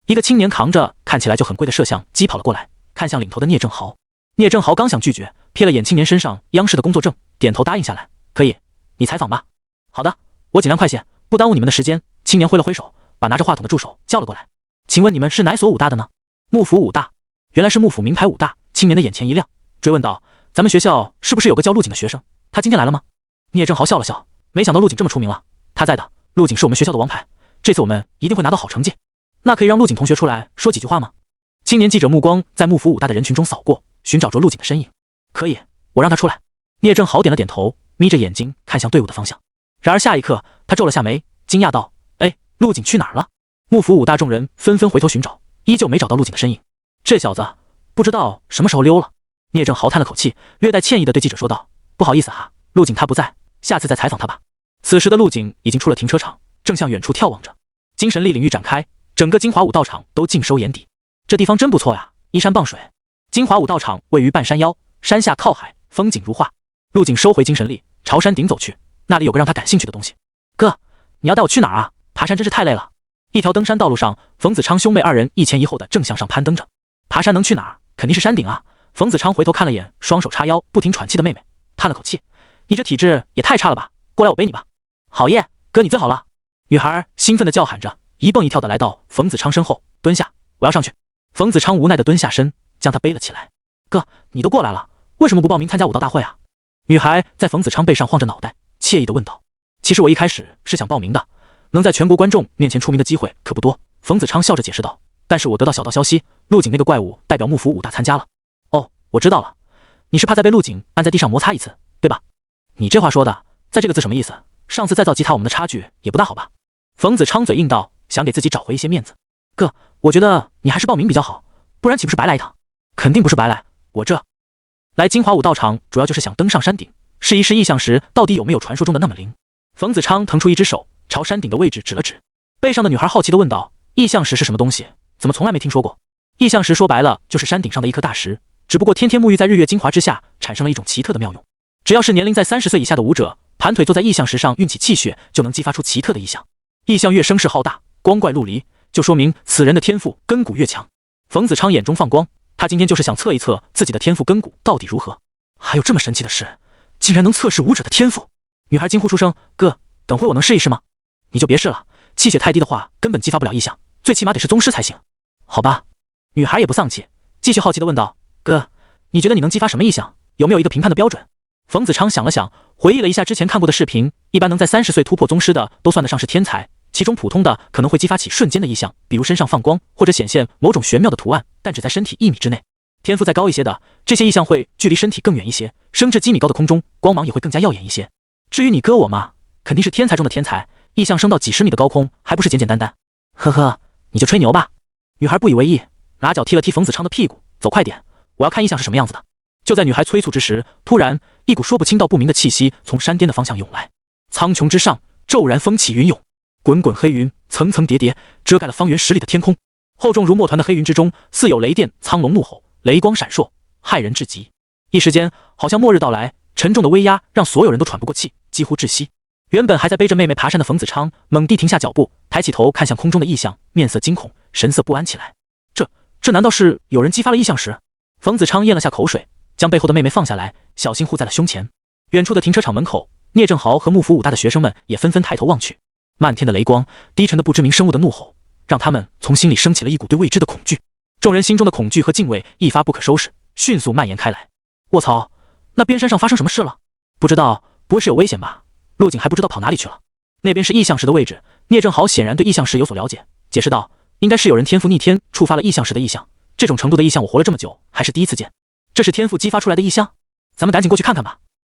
一个青年扛着看起来就很贵的摄像机跑了过来，看向领头的聂正豪。聂正豪刚想拒绝，瞥了眼青年身上央视的工作证，点头答应下来。可以，你采访吧。好的，我尽量快些，不耽误你们的时间。青年挥了挥手，把拿着话筒的助手叫了过来。请问你们是哪所武大的呢？幕府武大。原来是幕府名牌武大。青年的眼前一亮，追问道：咱们学校是不是有个叫陆景的学生？他今天来了吗？聂正豪笑了笑，没想到陆景这么出名了。他在的，陆景是我们学校的王牌，这次我们一定会拿到好成绩。那可以让陆景同学出来说几句话吗？青年记者目光在幕府武大的人群中扫过，寻找着陆景的身影。可以，我让他出来。聂正豪点了点头，眯着眼睛看向队伍的方向。然而下一刻，他皱了下眉，惊讶道：哎，陆景去哪儿了？幕府武大众人纷纷回头寻找，依旧没找到陆景的身影。这小子不知道什么时候溜了。聂正豪叹了口气，略带歉意地对记者说道：不好意思啊，陆景他不在，下次再采访他吧。此时的陆景已经出了停车场，正向远处眺望着。精神力领域展开，整个金华武道场都尽收眼底。这地方真不错呀，依山傍水。金华武道场位于半山腰，山下靠海，风景如画。陆景收回精神力，朝山顶走去，那里有个让他感兴趣的东西。哥，你要带我去哪儿啊？爬山真是太累了。一条登山道路上，冯子昌兄妹二人一前一后的正向上攀登着。爬山能去哪儿？肯定是山顶啊。冯子昌回头看了眼双手叉腰不停喘气的妹妹，叹了口气：你这体质也太差了吧，过来我背你吧。好耶，哥你最好了。女孩兴奋地叫喊着，一蹦一跳地来到冯子昌身后，蹲下，我要上去。冯子昌无奈地蹲下身，将他背了起来。哥，你都过来了，为什么不报名参加武道大会啊？女孩在冯子昌背上晃着脑袋，惬意地问道。其实我一开始是想报名的，能在全国观众面前出名的机会可不多。冯子昌笑着解释道。但是我得到小道消息，陆景那个怪物代表幕府武大参加了。哦，我知道了，你是怕再被陆景按在地上摩擦一次，对吧？你这话说的，在这个字什么意思？上次再造吉他我们的差距也不大好吧？冯子昌嘴硬道，想给自己找回一些面子。哥，我觉得你还是报名比较好，不然岂不是白来一趟？肯定不是白来，我这来金华武道场主要就是想登上山顶，试一试异象石到底有没有传说中的那么灵。冯子昌腾出一只手，朝山顶的位置指了指。背上的女孩好奇地问道：异象石是什么东西？怎么从来没听说过？异象石说白了就是山顶上的一颗大石，只不过天天沐浴在日月精华之下，产生了一种奇特的妙用。只要是年龄在30岁以下的武者，盘腿坐在异象石上运起气血，就能激发出奇特的异象。异象越声势浩大，光怪陆离，就说明此人的天赋根骨越强。冯子昌眼中放光，他今天就是想测一测自己的天赋根骨到底如何。还有这么神奇的事，竟然能测试武者的天赋！女孩惊呼出声：哥，等会我能试一试吗？你就别试了，气血太低的话根本激发不了异象，最起码得是宗师才行。好吧。女孩也不丧气，继续好奇地问道：哥，你觉得你能激发什么异象？有没有一个评判的标准？冯子昌想了想，回忆了一下之前看过的视频，一般能在30岁突破宗师的都算得上是天才，其中普通的可能会激发起瞬间的异象，比如身上放光或者显现某种玄妙的图案，但只在身体1米之内。天赋再高一些的，这些异象会距离身体更远一些，升至几米高的空中，光芒也会更加耀眼一些。至于你哥我嘛，肯定是天才中的天才，异象升到几十米的高空还不是简简单单。呵呵，你就吹牛吧。女孩不以为意，拿脚踢了踢冯子昌的屁股，走快点，我要看异象是什么样子的。就在女孩催促之时，突然一股说不清道不明的气息从山巅的方向涌来，苍穹之上骤然风起云涌，滚滚黑云层层叠叠，遮盖了方圆10里的天空。厚重如墨团的黑云之中，似有雷电苍龙怒吼，雷光闪烁，骇人至极。一时间好像末日到来，沉重的威压让所有人都喘不过气，几乎窒息。原本还在背着妹妹爬山的冯子昌猛地停下脚步，抬起头看向空中的异象，面色惊恐，神色不安起来。这难道是有人激发了异象石？冯子昌咽了下口水，将背后的妹妹放下来，小心护在了胸前。远处的停车场门口，聂正豪和幕府武大的学生们也纷纷抬头望去。漫天的雷光，低沉的不知名生物的怒吼，让他们从心里升起了一股对未知的恐惧。众人心中的恐惧和敬畏一发不可收拾，迅速蔓延开来。卧槽，那边山上发生什么事了？不知道，不会是有危险吧？陆景还不知道跑哪里去了。那边是异象石的位置，聂正豪显然对异象石有所了解，解释道：应该是有人天赋逆天，触发了异象石的异象。这种程度的异象，我活了这么久还是第一次见。这是天赋激发出来的异象？咱们赶紧过去看看吧。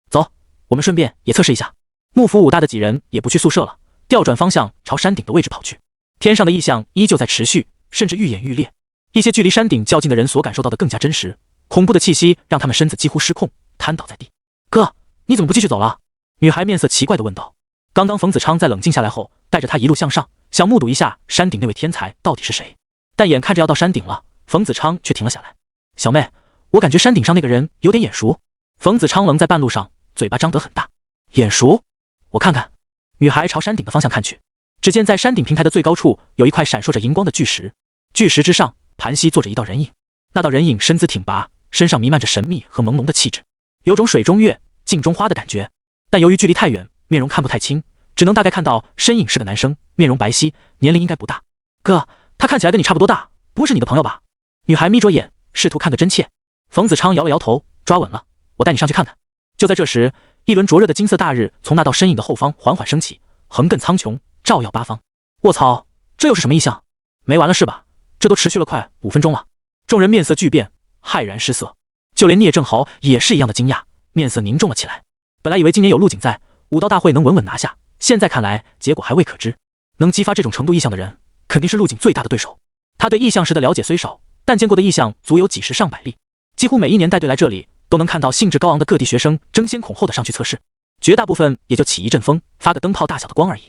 走，我们顺便也测试一下。幕府武大的几人也不去宿舍了，调转方向朝山顶的位置跑去。天上的异象依旧在持续，甚至愈演愈烈。一些距离山顶较近的人所感受到的更加真实，恐怖的气息让他们身子几乎失控，瘫倒在地。哥，你怎么不继续走了？女孩面色奇怪地问道。刚刚冯子昌在冷静下来后，带着她一路向上，想目睹一下山顶那位天才到底是谁。但眼看着要到山顶了，冯子昌却停了下来。小妹，我感觉山顶上那个人有点眼熟。冯子昌愣在半路上，嘴巴张得很大。眼熟？我看看。女孩朝山顶的方向看去，只见在山顶平台的最高处有一块闪烁着荧光的巨石，巨石之上盘膝坐着一道人影。那道人影身姿挺拔，身上弥漫着神秘和朦胧的气质，有种水中月镜中花的感觉。但由于距离太远，面容看不太清，只能大概看到身影是个男生，面容白皙，年龄应该不大。哥，他看起来跟你差不多大，不会是你的朋友吧？女孩眯着眼，试图看个真切。冯子昌摇了摇头，抓稳了，我带你上去看看。就在这时，一轮灼热的金色大日从那道身影的后方缓缓升起，横亘苍穹，照耀八方。卧槽，这又是什么异象？没完了是吧？这都持续了快5分钟了。众人面色巨变，骇然失色，就连聂正豪也是一样的惊讶，面色凝重了起来。本来以为今年有陆景在，武道大会能稳稳拿下，现在看来结果还未可知。能激发这种程度异象的人，肯定是陆景最大的对手。他对异象时的了解虽少，但见过的异象足有几十上百例，几乎每一年带队来这里，都能看到兴致高昂的各地学生争先恐后的上去测试，绝大部分也就起一阵风，发个灯泡大小的光而已。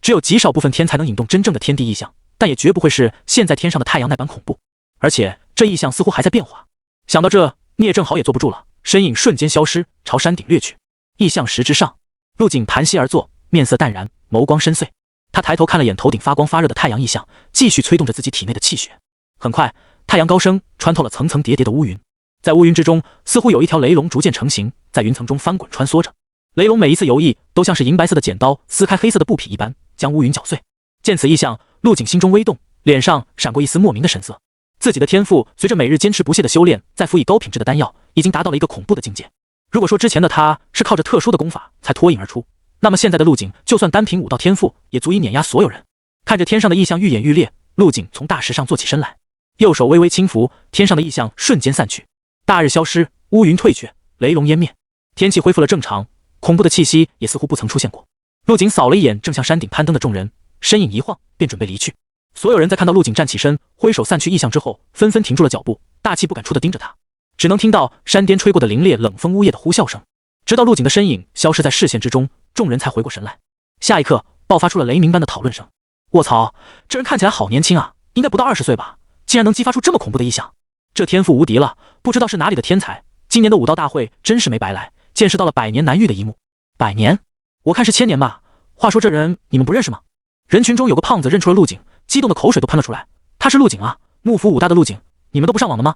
只有极少部分天才能引动真正的天地异象，但也绝不会是现在天上的太阳那般恐怖。而且这异象似乎还在变化。想到这，聂正豪也坐不住了，身影瞬间消失，朝山顶掠去。异象石之上，陆景盘膝而坐，面色淡然，眸光深邃。他抬头看了眼头顶发光发热的太阳异象，继续催动着自己体内的气血。很快，太阳高升，穿透了层层叠叠的乌云。在乌云之中，似乎有一条雷龙逐渐成型，在云层中翻滚穿梭着。雷龙每一次游弋，都像是银白色的剪刀撕开黑色的布匹一般，将乌云搅碎。见此异象，陆景心中微动，脸上闪过一丝莫名的神色。自己的天赋随着每日坚持不懈的修炼，再辅以高品质的丹药，已经达到了一个恐怖的境界。如果说之前的他是靠着特殊的功法才脱颖而出，那么现在的陆景就算单凭武道天赋，也足以碾压所有人。看着天上的异象愈演愈烈，陆景从大石上坐起身来，右手微微轻拂，天上的异象瞬间散去，大日消失，乌云退却，雷龙湮灭，天气恢复了正常，恐怖的气息也似乎不曾出现过。陆景扫了一眼正向山顶攀登的众人，身影一晃，便准备离去。所有人在看到陆景站起身，挥手散去异象之后，纷纷停住了脚步，大气不敢出地盯着他，只能听到山巅吹过的凛冽冷风呜咽的呼啸声。直到陆景的身影消失在视线之中，众人才回过神来。下一刻，爆发出了雷鸣般的讨论声。卧槽，这人看起来好年轻啊，应该不到20岁吧，竟然能激发出这么恐怖的异象，这天赋无敌了，不知道是哪里的天才。今年的武道大会真是没白来，见识到了百年难遇的一幕。百年？我看是千年吧。话说这人你们不认识吗？人群中有个胖子认出了陆景，激动的口水都喷了出来。他是陆景啊，幕府武大的陆景，你们都不上网了吗？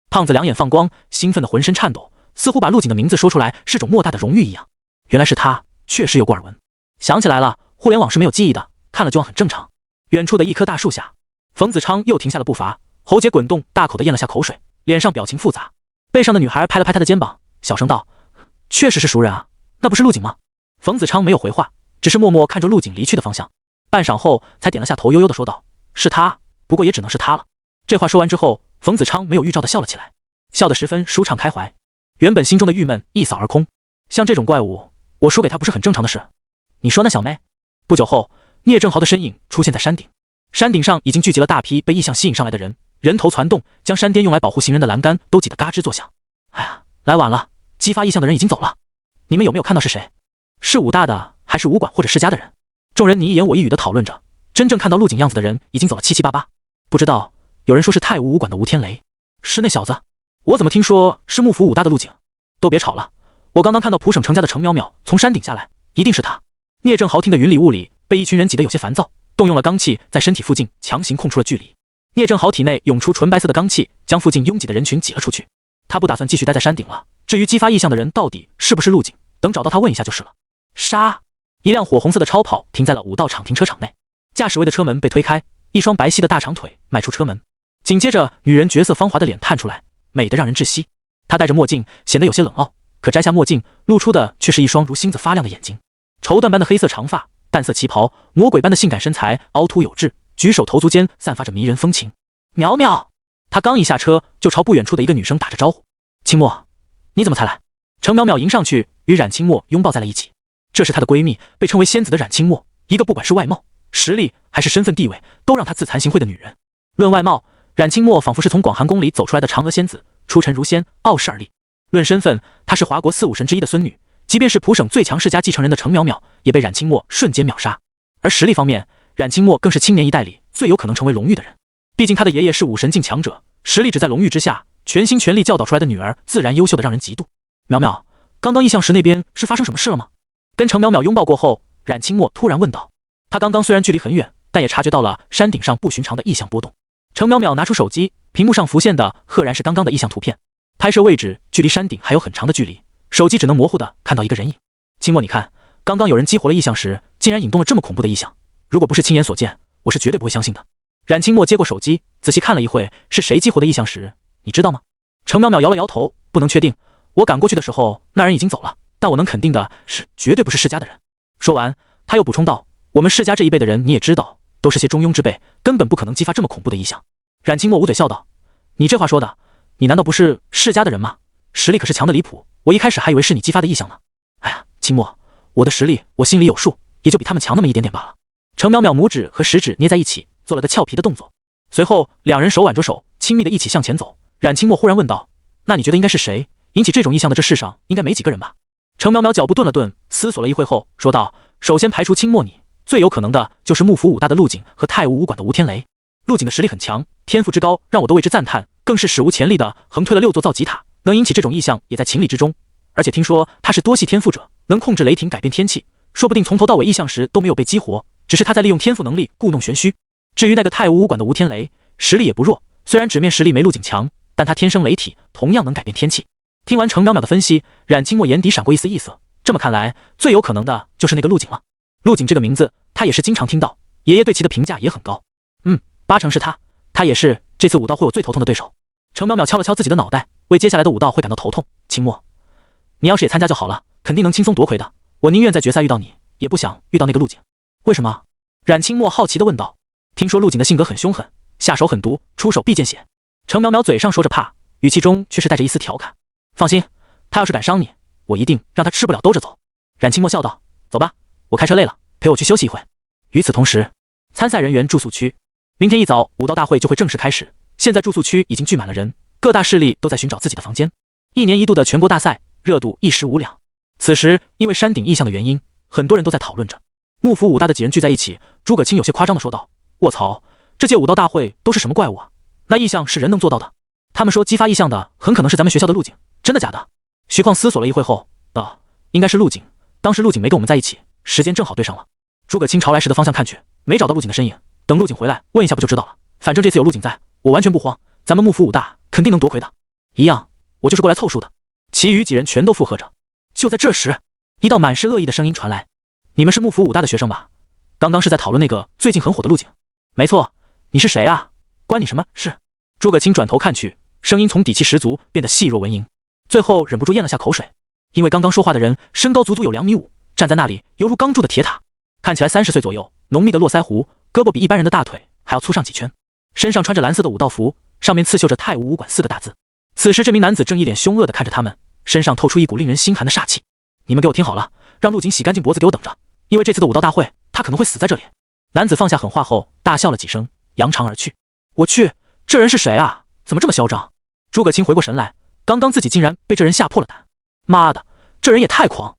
胖子两眼放光，兴奋的浑身颤抖，似乎把陆景的名字说出来是种莫大的荣誉一样。原来是他，确实有过耳闻。想起来了，互联网是没有记忆的，看了就忘很正常。远处的一棵大树下，冯子昌又停下了步伐，喉结滚动，大口的咽了下口水，脸上表情复杂。背上的女孩拍了拍他的肩膀，小声道：“确实是熟人啊，那不是陆景吗？”冯子昌没有回话，只是默默看着陆景离去的方向，半晌后才点了下头，悠悠的说道：“是他，不过也只能是他了。”这话说完之后，冯子昌没有预兆的笑了起来，笑得十分舒畅开怀，原本心中的郁闷一扫而空。像这种怪物，我输给他不是很正常的事。你说呢，小妹？不久后，聂正豪的身影出现在山顶，山顶上已经聚集了大批被异象吸引上来的人，人头攒动，将山巅用来保护行人的栏杆都挤得嘎吱作响。哎呀，来晚了，激发异象的人已经走了。你们有没有看到是谁？是武大的还是武馆或者世家的人？众人你一言我一语的讨论着，真正看到陆景样子的人已经走了七七八八。不知道，有人说是太武武馆的吴天雷，是那小子。我怎么听说是幕府武大的陆景？都别吵了，我刚刚看到普省程家的程淼淼从山顶下来，一定是他。聂正豪听得云里雾里，被一群人挤得有些烦躁，动用了罡气在身体附近强行控出了距离。聂正豪体内涌出纯白色的罡气，将附近拥挤的人群挤了出去。他不打算继续待在山顶了，至于激发异象的人到底是不是陆景，等找到他问一下就是了。杀！一辆火红色的超跑停在了武道场停车场内，驾驶位的车门被推开，一双白皙的大长腿迈出车门，紧接着女人绝色芳华的脸探出来，美得让人窒息。她戴着墨镜，显得有些冷傲，可摘下墨镜，露出的却是一双如星子发亮的眼睛。绸缎般的黑色长发，淡色旗袍，魔鬼般的性感身材，凹凸有致，举手投足间散发着迷人风情。淼淼，她刚一下车，就朝不远处的一个女生打着招呼：“清墨，你怎么才来？”程淼淼迎上去，与冉清墨拥抱在了一起。这是她的闺蜜，被称为仙子的冉清墨，一个不管是外貌、实力还是身份地位，都让她自惭形秽的女人。论外貌，冉清墨仿佛是从广寒宫里走出来的嫦娥仙子，出尘如仙，傲视而立。论身份，她是华国4、5神之一的孙女，即便是普省最强世家继承人的程淼淼，也被冉清墨瞬间秒杀。而实力方面，冉清墨更是青年一代里最有可能成为龙域的人。毕竟他的爷爷是5神境强者，实力只在龙域之下，全心全力教导出来的女儿自然优秀的让人嫉妒。淼淼，刚刚异象石那边是发生什么事了吗？跟程淼淼拥抱过后，冉清墨突然问道。他刚刚虽然距离很远，但也察觉到了山顶上不寻常的异象波动。程淼淼拿出手机，屏幕上浮现的赫然是刚刚的异象图片，拍摄位置距离山顶还有很长的距离，手机只能模糊的看到一个人影。清墨，你看，刚刚有人激活了异象石，竟然引动了这么恐怖的异象，如果不是亲眼所见，我是绝对不会相信的。冉清墨接过手机，仔细看了一会，是谁激活的异象石，你知道吗？程淼淼摇了摇头，不能确定。我赶过去的时候，那人已经走了，但我能肯定的是，绝对不是世家的人。说完，他又补充道：“我们世家这一辈的人，你也知道，都是些中庸之辈，根本不可能激发这么恐怖的异象。”冉清墨捂嘴笑道：“你这话说的，你难道不是世家的人吗？实力可是强的离谱，我一开始还以为是你激发的异象呢。哎呀，清墨，我的实力我心里有数，也就比他们强那么一点点罢了。”程淼淼拇指和食指捏在一起，做了个俏皮的动作。随后，两人手挽着手，亲密的一起向前走。冉清墨忽然问道：“那你觉得应该是谁？引起这种异象的这世上应该没几个人吧？”程淼淼脚步顿了顿，思索了一会后说道：“首先排除清墨你，最有可能的就是幕府5大的陆景和太武武馆的吴天雷。陆景的实力很强，天赋之高让我都为之赞叹，更是史无前例的横推了6座造极塔，能引起这种异象也在情理之中。而且听说他是多系天赋者，能控制雷霆改变天气，说不定从头到尾异象时都没有被激活，只是他在利用天赋能力故弄玄虚。至于那个太武武馆的吴天雷，实力也不弱，虽然纸面实力没陆景强，但他天生雷体，同样能改变天气。”听完程淼淼的分析，冉清墨眼底闪过一丝异色，这么看来，最有可能的就是那个陆景了。陆景这个名字，他也是经常听到，爷爷对其的评价也很高。8成是他，他也是这次武道会我最头痛的对手。程淼淼敲了敲自己的脑袋，为接下来的武道会感到头痛。清墨，你要是也参加就好了，肯定能轻松夺魁的。我宁愿在决赛遇到你，也不想遇到那个陆景。为什么？冉清墨好奇地问道。听说陆景的性格很凶狠，下手狠毒，出手必见血。程淼淼嘴上说着怕，语气中却是带着一丝调侃。放心，他要是敢伤你，我一定让他吃不了兜着走。冉清墨笑道：“走吧，我开车累了，陪我去休息一会。”与此同时，参赛人员住宿区，明天一早武道大会就会正式开始。现在住宿区已经聚满了人，各大势力都在寻找自己的房间。1年1度的全国大赛热度一时无两。此时因为山顶异象的原因，很多人都在讨论着。幕府5大的几人聚在一起，诸葛青有些夸张地说道：“卧槽，这届武道大会都是什么怪物啊？那异象是人能做到的？他们说激发异象的很可能是咱们学校的陆景，真的假的？”徐况思索了一会后道：“应该是陆景，当时陆景没跟我们在一起，时间正好对上了。”诸葛青朝来时的方向看去，没找到陆景的身影，等陆景回来问一下不就知道了。反正这次有陆景在，我完全不慌，咱们幕府5大肯定能夺魁的。一样，我就是过来凑数的。其余几人全都附和着。就在这时，一道满是恶意的声音传来：“你们是幕府5大的学生吧？刚刚是在讨论那个最近很火的陆景。”“没错，你是谁啊？关你什么事？”诸葛青转头看去，声音从底气十足变得细若蚊蝇，最后忍不住咽了下口水，因为刚刚说话的人身高足足有2.5米，站在那里犹如钢铸的铁塔，看起来30岁左右，浓密的络腮胡，胳膊比一般人的大腿还要粗上几圈，身上穿着蓝色的武道服，上面刺绣着太武武馆4个大字。此时这名男子正一脸凶恶地看着他们，身上透出一股令人心寒的煞气。“你们给我听好了，让陆景洗干净脖子给我等着，因为这次的武道大会他可能会死在这里。”男子放下狠话后大笑了几声，扬长而去。我去，这人是谁啊？怎么这么嚣张？诸葛青回过神来，刚刚自己竟然被这人吓破了胆。妈的，这人也太狂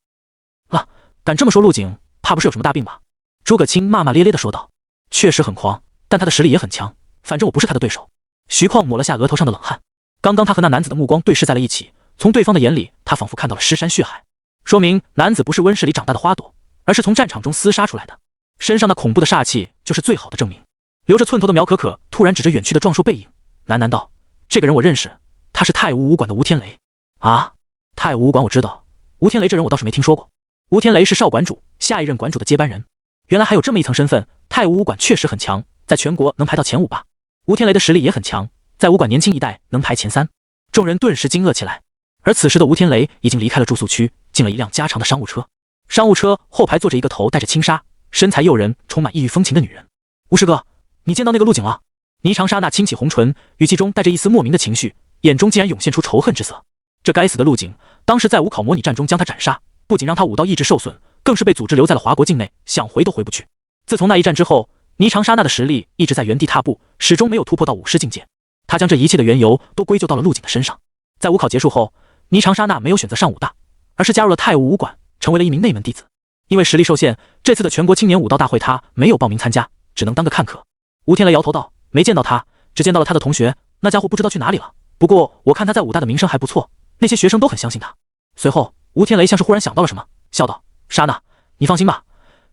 了，敢这么说陆景，怕不是有什么大病吧？诸葛青骂骂咧咧地说道。确实很狂，但他的实力也很强，反正我不是他的对手。徐况抹了下额头上的冷汗，刚刚他和那男子的目光对视在了一起，从对方的眼里，他仿佛看到了尸山血海，说明男子不是温室里长大的花朵，而是从战场中厮杀出来的，身上那恐怖的煞气就是最好的证明。留着寸头的苗可可突然指着远去的壮硕背影，喃喃道：“这个人我认识，他是太武武馆的吴天雷。”“啊，太武武馆我知道，吴天雷这人我倒是没听说过。”吴天雷是少馆主，下一任馆主的接班人。原来还有这么一层身份，太武武馆确实很强，在全国能排到前5吧。吴天雷的实力也很强，在武馆年轻一代能排前3。众人顿时惊愕起来。而此时的吴天雷已经离开了住宿区，进了一辆加长的商务车。商务车后排坐着一个头戴着轻纱、身材诱人、充满异域风情的女人。“吴师哥，你见到那个陆景了？”霓裳刹那轻启红唇，语气中带着一丝莫名的情绪，眼中竟然涌现出仇恨之色。这该死的陆景，当时在武考模拟战中将他斩杀，不仅让他武道意志受损，更是被组织留在了华国境内，想回都回不去。自从那一战之后，霓裳莎娜的实力一直在原地踏步，始终没有突破到武师境界。他将这一切的缘由都归咎到了陆景的身上。在武考结束后，霓裳莎娜没有选择上武大，而是加入了太武武馆，成为了一名内门弟子。因为实力受限，这次的全国青年武道大会他没有报名参加，只能当个看客。吴天雷摇头道：“没见到他，只见到了他的同学，那家伙不知道去哪里了。不过我看他在武大的名声还不错，那些学生都很相信他。”随后，吴天雷像是忽然想到了什么，笑道：“莎娜，你放心吧，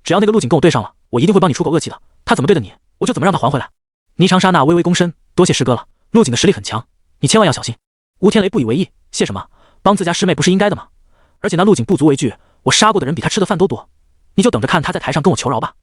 只要那个陆景跟我对上了，我一定会帮你出口恶气的。他怎么对的你，我就怎么让他还回来。”霓裳莎娜微微躬身，多谢师哥了。陆景的实力很强，你千万要小心。吴天雷不以为意，谢什么？帮自家师妹不是应该的吗？而且那陆景不足为惧，我杀过的人比他吃的饭都多，你就等着看他在台上跟我求饶吧。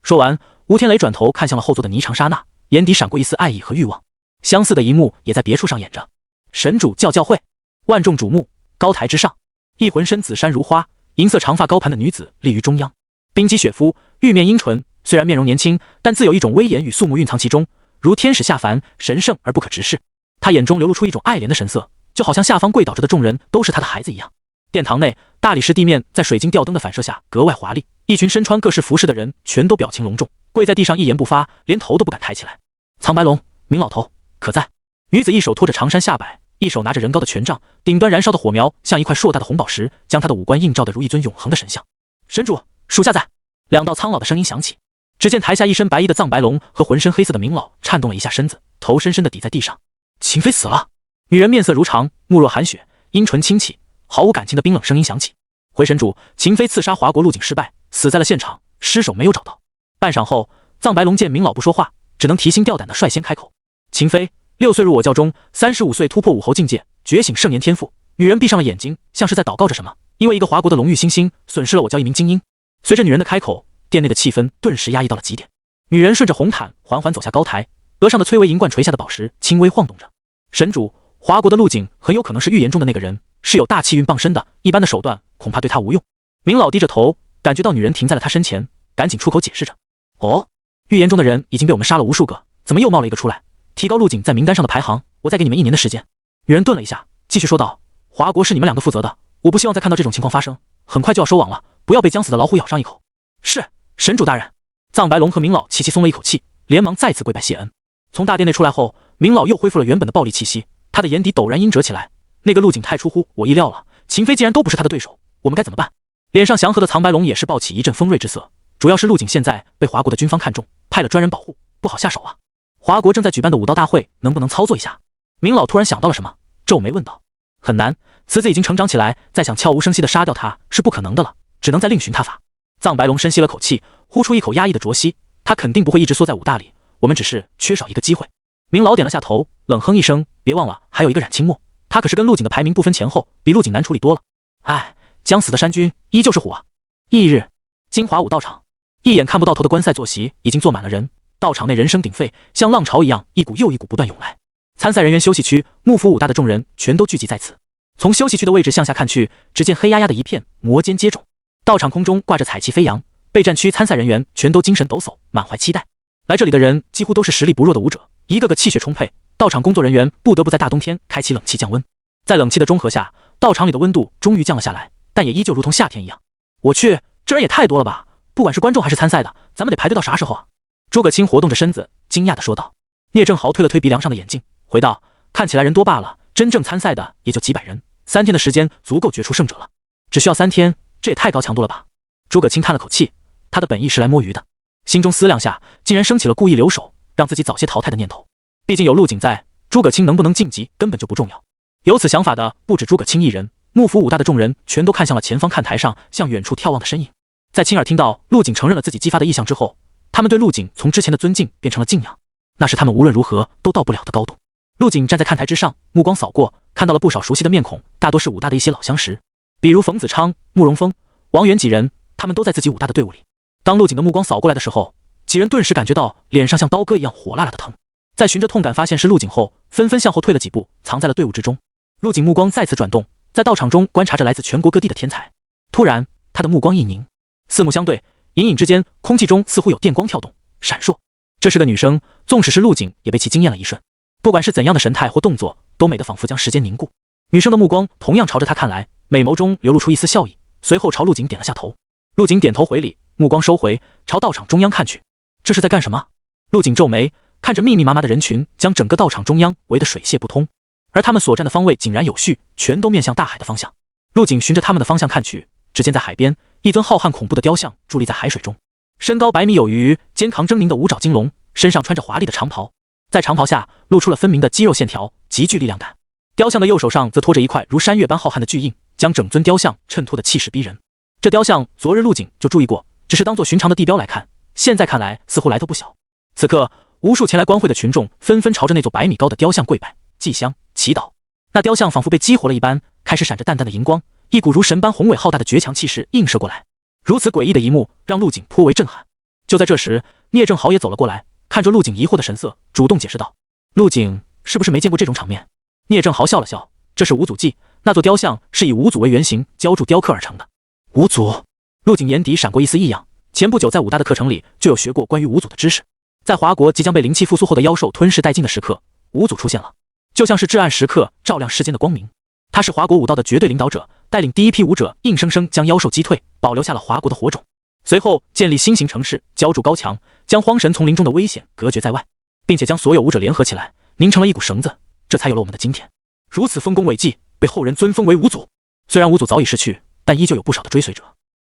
说完，吴天雷转头看向了后座的霓裳莎娜，眼底闪过一丝爱意和欲望。相似的一幕也在别处上演着。神主教会，万众瞩目，高台之上，一浑身紫衫如花，银色长发高盘的女子立于中央，冰肌雪肤，玉面阴唇，虽然面容年轻，但自有一种威严与肃穆蕴藏其中，如天使下凡，神圣而不可直视。她眼中流露出一种爱怜的神色，就好像下方跪倒着的众人都是她的孩子一样。殿堂内，大理石地面在水晶吊灯的反射下格外华丽，一群身穿各式服饰的人全都表情隆重，跪在地上一言不发，连头都不敢抬起来。苍白龙，明老头可在？女子一手托着长衫下摆，一手拿着人高的权杖，顶端燃烧的火苗像一块硕大的红宝石，将她的五官映照得如一尊永恒的神像。神主，属下在。两道苍老的声音响起。只见台下一身白衣的藏白龙和浑身黑色的明老颤动了一下身子，头深深地抵在地上。秦飞死了。女人面色如常，目若寒雪，阴唇轻启，毫无感情的冰冷声音响起。回神主，秦飞刺杀华国陆景失败，死在了现场，尸首没有找到。半晌后，藏白龙见明老不说话，只能提心吊胆的率先开口。秦飞6岁入我教中，35岁突破武侯境界，觉醒圣年天赋。女人闭上了眼睛，像是在祷告着什么。因为一个华国的荣誉新星，损失了我教一名精英。随着女人的开口，殿内的气氛顿时压抑到了极点。女人顺着红毯缓缓走下高台，额上的翠微银冠垂下的宝石轻微晃动着。神主，华国的陆景很有可能是预言中的那个人，是有大气运傍身的，一般的手段恐怕对他无用。明老低着头，感觉到女人停在了他身前，赶紧出口解释着：“哦，预言中的人已经被我们杀了无数个，怎么又冒了一个出来？提高陆景在名单上的排行，我再给你们1年的时间。”女人顿了一下，继续说道：“华国是你们2个负责的，我不希望再看到这种情况发生，很快就要收网了，不要被将死的老虎咬上一口。”是，神主大人。藏白龙和明老齐齐松了一口气，连忙再次跪拜谢恩。从大殿内出来后，明老又恢复了原本的暴力气息，他的眼底陡然阴折起来。那个陆景太出乎我意料了，秦飞既然都不是他的对手，我们该怎么办？脸上祥和的藏白龙也是爆起一阵锋锐之色，主要是陆景现在被华国的军方看中，派了专人保护，不好下手啊。华国正在举办的武道大会，能不能操作一下？明老突然想到了什么，皱眉问道。很难，雌子已经成长起来，再想悄无声息地杀掉他是不可能的了，只能再另寻他法。藏白龙深吸了口气，呼出一口压抑的浊息，他肯定不会一直缩在武大里，我们只是缺少一个机会。明老点了下头，冷哼一声，别忘了还有一个冉清墨，他可是跟陆景的排名不分前后，比陆景难处理多了。哎，将死的山军依旧是虎啊。翌日，金华武道场，一眼看不到头的观赛坐席已经坐满了人，道场内人声鼎沸，像浪潮一样一股又一股不断涌来。参赛人员休息区，幕府武大的众人全都聚集在此。从休息区的位置向下看去，只见黑压压的一片，摩肩接踵。道场空中挂着彩旗飞扬，备战区参赛人员全都精神抖擞，满怀期待。来这里的人几乎都是实力不弱的武者，一个个气血充沛。道场工作人员不得不在大冬天开启冷气降温，在冷气的中和下，道场里的温度终于降了下来，但也依旧如同夏天一样。我去，这人也太多了吧！不管是观众还是参赛的，咱们得排队到啥时候啊？诸葛青活动着身子，惊讶地说道。聂正豪推了推鼻梁上的眼镜，回道：“看起来人多罢了，真正参赛的也就几百人，3天的时间足够决出胜者了。只需要3天，这也太高强度了吧？”诸葛青叹了口气，他的本意是来摸鱼的，心中思量下，竟然升起了故意留守，让自己早些淘汰的念头。毕竟有陆景在，诸葛青能不能晋级根本就不重要。有此想法的不止诸葛青一人，幕府武大的众人全都看向了前方看台上向远处眺望的身影。在亲耳听到陆景承认了自己激发的意向之后，他们对陆景从之前的尊敬变成了敬仰，那是他们无论如何都到不了的高度。陆景站在看台之上，目光扫过，看到了不少熟悉的面孔，大多是武大的一些老相识，比如冯子昌、慕容峰、王源几人，他们都在自己武大的队伍里。当陆景的目光扫过来的时候，几人顿时感觉到脸上像刀割一样火辣辣的疼，在循着痛感发现是陆景后，纷纷向后退了几步，藏在了队伍之中。陆景目光再次转动，在道场中观察着来自全国各地的天才。突然，他的目光一凝，四目相对，隐隐之间，空气中似乎有电光跳动、闪烁。这是个女生，纵使是陆景，也被其惊艳了一瞬。不管是怎样的神态或动作，都美得仿佛将时间凝固。女生的目光同样朝着他看来，美眸中流露出一丝笑意，随后朝陆景点了下头。陆景点头回礼，目光收回，朝道场中央看去。这是在干什么？陆景皱眉，看着密密麻麻的人群将整个道场中央围得水泄不通，而他们所站的方位井然有序，全都面向大海的方向。陆景循着他们的方向看去，只见在海边，一尊浩瀚恐怖的雕像伫立在海水中，身高100米有余，肩扛狰狞的五爪金龙，身上穿着华丽的长袍，在长袍下露出了分明的肌肉线条，极具力量感。雕像的右手上则托着一块如山岳般浩瀚的巨印，将整尊雕像衬托的气势逼人。这雕像昨日陆景就注意过，只是当作寻常的地标来看，现在看来似乎来头不小。此刻，无数前来观会的群众纷纷朝着那座100米高的雕像跪拜、祭香、祈祷。那雕像仿佛被激活了一般，开始闪着淡淡的荧光，一股如神般宏伟浩大的绝强气势映射过来。如此诡异的一幕，让陆景颇为震撼。就在这时，聂正豪也走了过来，看着陆景疑惑的神色，主动解释道：“陆景是不是没见过这种场面？”聂正豪笑了笑，这是五祖祭，那座雕像是以五祖为原型浇铸雕刻而成的。五祖？陆景眼底闪过一丝异样，前不久在武大的课程里就有学过关于五祖的知识。在华国即将被灵气复苏后的妖兽吞噬殆尽的时刻，五祖出现了，就像是至暗时刻照亮世间的光明。他是华国武道的绝对领导者，带领第一批武者硬生生将妖兽击退，保留下了华国的火种。随后建立新型城市，浇筑高墙，将荒神丛林中的危险隔绝在外，并且将所有武者联合起来，拧成了一股绳子，这才有了我们的今天。如此丰功伟绩，被后人尊封为五祖。虽然五祖早已逝去，但依旧有不少的追随者。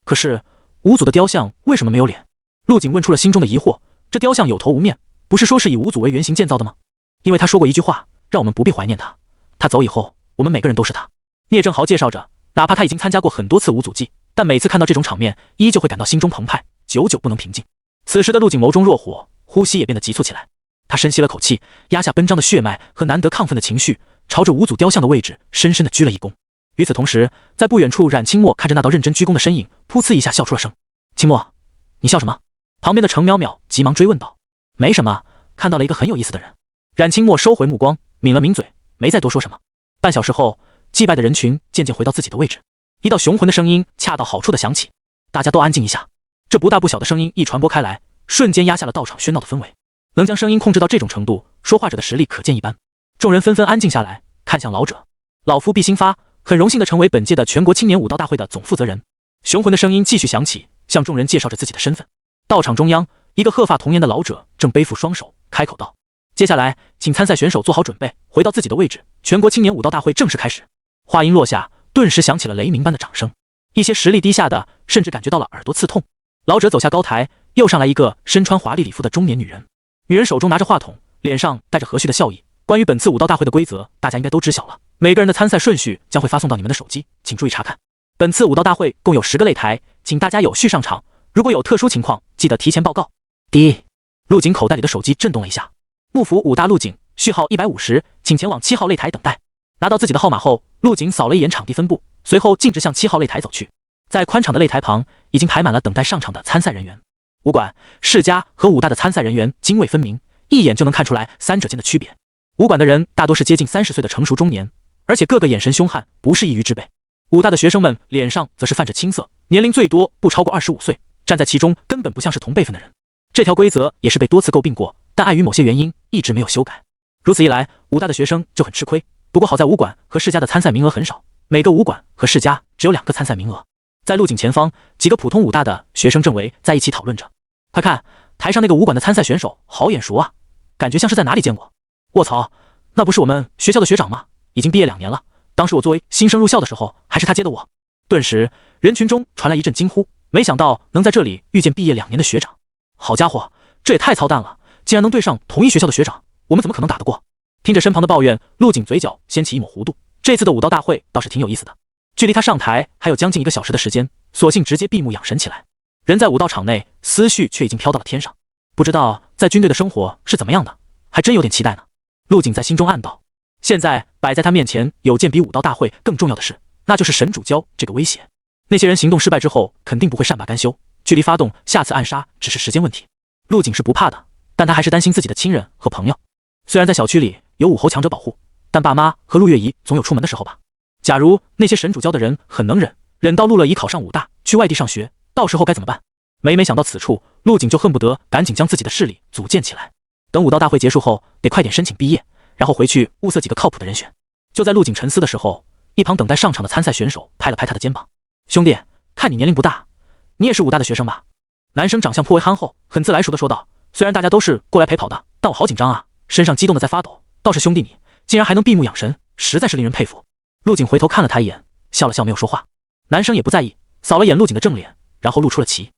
可是五祖的雕像为什么没有脸？陆景问出了心中的疑惑。这雕像有头无面，不是说是以五祖为原型建造的吗？因为他说过一句话，让我们不必怀念他，他走以后，我们每个人都是他。聂正豪介绍着，哪怕他已经参加过很多次五祖祭，但每次看到这种场面，依旧会感到心中澎湃，久久不能平静。此时的陆景眸中若火，呼吸也变得急促起来。他深吸了口气，压下奔张的血脉和难得亢奋的情绪，朝着五祖雕像的位置深深地鞠了一躬。与此同时，在不远处，冉清墨看着那道认真鞠躬的身影，噗呲一下笑出了声。清墨，你笑什么？旁边的程淼淼急忙追问道。没什么，看到了一个很有意思的人。冉清墨收回目光，抿了抿嘴，没再多说什么。半小时后，祭拜的人群渐渐回到自己的位置，一道雄浑的声音恰到好处的响起：“大家都安静一下。”这不大不小的声音一传播开来，瞬间压下了道场喧闹的氛围。能将声音控制到这种程度，说话者的实力可见一斑。众人纷纷安静下来，看向老者。老夫毕兴发，很荣幸地成为本届的全国青年武道大会的总负责人。雄浑的声音继续响起，向众人介绍着自己的身份。道场中央，一个鹤发童颜的老者正背负双手，开口道：“接下来，请参赛选手做好准备，回到自己的位置。全国青年武道大会正式开始。”话音落下，顿时响起了雷鸣般的掌声。一些实力低下的，甚至感觉到了耳朵刺痛。老者走下高台，又上来一个身穿华丽礼服的中年女人。女人手中拿着话筒，脸上带着和煦的笑意。关于本次武道大会的规则，大家应该都知晓了。每个人的参赛顺序将会发送到你们的手机，请注意查看。本次武道大会共有10个擂台，请大家有序上场。如果有特殊情况，记得提前报告。滴，陆景口袋里的手机震动了一下。幕府武大陆景，序号150，请前往7号擂台等待。拿到自己的号码后，陆景扫了一眼场地分布，随后径直向7号擂台走去。在宽敞的擂台旁，已经排满了等待上场的参赛人员。武馆、世家和武大的参赛人员泾渭分明，一眼就能看出来三者间的区别。武馆的人大多是接近30岁的成熟中年，而且个个眼神凶悍，不是一隅之辈。武大的学生们脸上则是泛着青涩，年龄最多不超过25岁，站在其中根本不像是同辈分的人。这条规则也是被多次诟病过，但碍于某些原因一直没有修改。如此一来，武大的学生就很吃亏。不过好在武馆和世家的参赛名额很少，每个武馆和世家只有2个参赛名额。在陆景前方，几个普通武大的学生正围在一起讨论着。快看，台上那个武馆的参赛选手好眼熟啊，感觉像是在哪里见过。卧槽，那不是我们学校的学长吗？已经毕业2年了，当时我作为新生入校的时候，还是他接的我。顿时，人群中传来一阵惊呼，没想到能在这里遇见毕业2年的学长。好家伙，这也太操蛋了，竟然能对上同一学校的学长，我们怎么可能打得过？听着身旁的抱怨，陆景嘴角掀起一抹弧度。这次的武道大会倒是挺有意思的，距离他上台还有将近1个小时的时间，索性直接闭目养神起来。人在武道场内，思绪却已经飘到了天上。不知道在军队的生活是怎么样的，还真有点期待呢。陆景在心中暗道。现在摆在他面前有件比武道大会更重要的事，那就是神主教这个威胁。那些人行动失败之后，肯定不会善罢甘休，距离发动下次暗杀只是时间问题。陆景是不怕的，但他还是担心自己的亲人和朋友。虽然在小区里有武侯强者保护，但爸妈和陆月怡总有出门的时候吧。假如那些神主教的人很能忍到陆乐怡考上武大，去外地上学，到时候该怎么办？每每想到此处，陆景就恨不得赶紧将自己的势力组建起来。等武道大会结束后，得快点申请毕业，然后回去物色几个靠谱的人选。就在陆景沉思的时候，一旁等待上场的参赛选手拍了拍他的肩膀：“兄弟，看你年龄不大，你也是武大的学生吧？男生长相颇为憨厚，很自来熟的说道。虽然大家都是过来陪跑的，但我好紧张啊，身上激动的在发抖。倒是兄弟你，竟然还能闭目养神，实在是令人佩服。陆景回头看了他一眼，笑了笑没有说话。男生也不在意，扫了眼陆景的正脸，然后露出了奇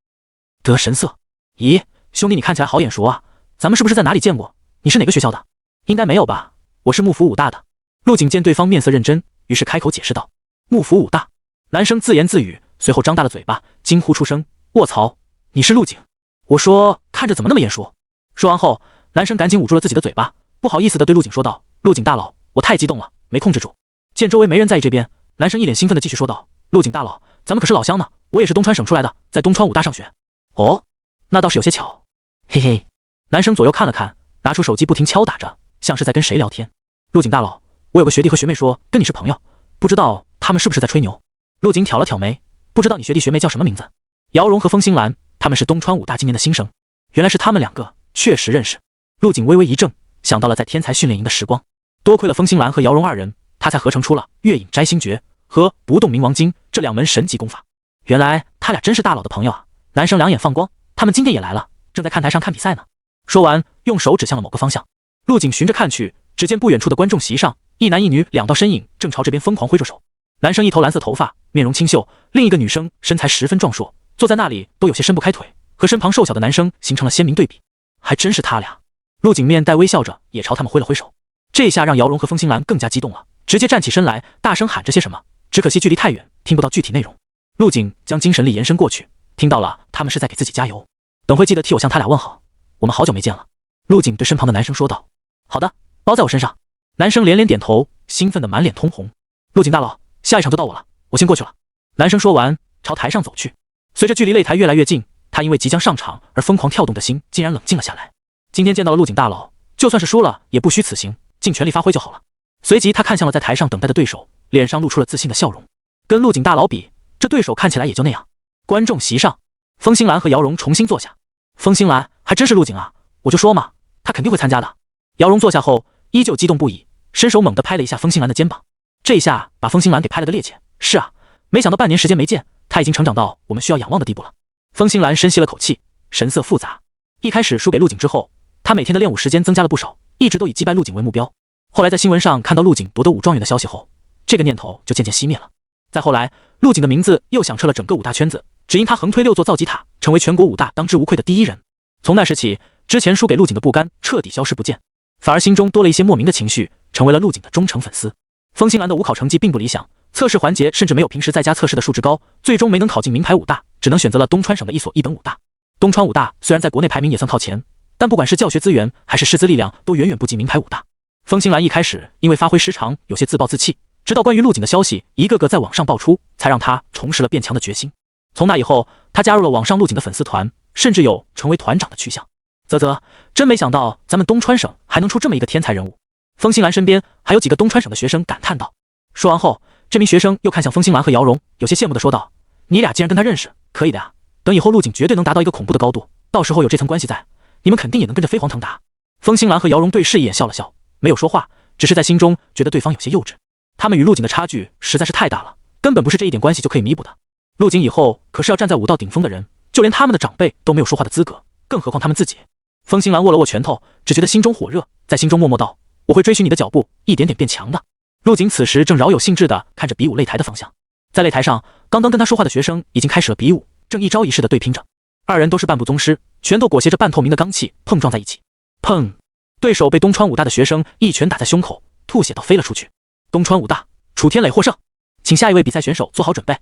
得神色。咦，兄弟你看起来好眼熟啊，咱们是不是在哪里见过？你是哪个学校的？应该没有吧，我是幕府武大的。陆景见对方面色认真，于是开口解释道。幕府武大。男生自言自语，随后张大了嘴巴，惊呼出声：卧槽，你是陆景？我说看着怎么那么眼熟。说完后，男生赶紧捂住了自己的嘴巴，不好意思地对陆景说道：陆景大佬，我太激动了，没控制住。见周围没人在意这边，男生一脸兴奋地继续说道：陆景大佬，咱们可是老乡呢，我也是东川省出来的，在东川武大上学。哦，那倒是有些巧。嘿嘿。男生左右看了看，拿出手机不停敲打着，像是在跟谁聊天。陆景大佬，我有个学弟和学妹说跟你是朋友，不知道他们是不是在吹牛。陆景挑了挑眉，不知道你学弟学妹叫什么名字？姚荣和风兴兰，他们是东川武大今年的新生。原来是他们两个，确实认识。陆景微微一怔，想到了在天才训练营的时光，多亏了风兴兰和姚荣二人，他才合成出了月影摘星诀和不动明王经这两门神级功法。原来他俩真是大佬的朋友啊！男生两眼放光，他们今天也来了，正在看台上看比赛呢。说完，用手指向了某个方向。陆景循着看去，只见不远处的观众席上，一男一女两道身影正朝这边疯狂挥着手。男生一头蓝色头发，面容清秀，另一个女生身材十分壮硕，坐在那里都有些伸不开腿，和身旁瘦小的男生形成了鲜明对比。还真是他俩。陆景面带微笑着，也朝他们挥了挥手。这下让姚荣和风兴兰更加激动了，直接站起身来，大声喊着些什么，只可惜距离太远，听不到具体内容。陆景将精神力延伸过去，听到了他们是在给自己加油，等会记得替我向他俩问好，我们好久没见了。陆景对身旁的男生说道。好的，包在我身上。男生连连点头，兴奋的满脸通红。陆景大佬，下一场就到我了，我先过去了。男生说完，朝台上走去。随着距离擂台越来越近，他因为即将上场而疯狂跳动的心竟然冷静了下来。今天见到了陆景大佬，就算是输了也不虚此行，尽全力发挥就好了。随即他看向了在台上等待的对手，脸上露出了自信的笑容。跟陆景大佬比，这对手看起来也就那样。观众席上，风兴兰和姚荣重新坐下。风兴兰，还真是陆景啊，我就说嘛，他肯定会参加的。姚荣坐下后依旧激动不已，伸手猛地拍了一下风兴兰的肩膀，这一下把风兴兰给拍了个趔趄。是啊，没想到半年时间没见，他已经成长到我们需要仰望的地步了。风兴兰深吸了口气，神色复杂。一开始输给陆景之后，他每天的练武时间增加了不少，一直都以击败陆景为目标。后来在新闻上看到陆景夺得武状元的消息后，这个念头就渐渐熄灭了。再后来，陆景的名字又响彻了整个武大圈子，只因他横推6座造极塔，成为全国武大当之无愧的第一人。从那时起，之前输给陆景的不甘彻底消失不见，反而心中多了一些莫名的情绪，成为了陆景的忠诚粉丝。风兴兰的武考成绩并不理想，测试环节甚至没有平时在家测试的数值高，最终没能考进名牌武大，只能选择了东川省的一所一本武大。东川武大虽然在国内排名也算靠前，但不管是教学资源还是师资力量都远远不及名牌武大。风兴兰一开始因为发挥失常，有些自暴自弃，直到关于陆景的消息一个个在网上爆出，才让他重拾了变强的决心。从那以后，他加入了网上陆景的粉丝团，甚至有成为团长的去向。啧，真没想到咱们东川省还能出这么一个天才人物。风兴兰身边还有几个东川省的学生感叹道。说完后，这名学生又看向风兴兰和姚荣，有些羡慕地说道：你俩竟然跟他认识，可以的呀，等以后陆景绝对能达到一个恐怖的高度，到时候有这层关系在，你们肯定也能跟着飞黄腾达。风兴兰和姚荣对视一眼，笑了笑，没有说话，只是在心中觉得对方有些幼稚。他们与陆景的差距实在是太大了，根本不是这一点关系就可以弥补的。陆景以后可是要站在武道顶峰的人，就连他们的长辈都没有说话的资格，更何况他们自己。风兴兰握了握拳头，只觉得心中火热，在心中默默道：我会追寻你的脚步，一点点变强的。陆景此时正饶有兴致地看着比武擂台的方向，在擂台上，刚刚跟他说话的学生已经开始了比武，正一招一式的对拼着。二人都是半步宗师，拳头裹挟着半透明的罡气碰撞在一起。砰！对手被东川武大的学生一拳打在胸口，吐血倒飞了出去。东川武大，楚天磊获胜，请下一位比赛选手做好准备。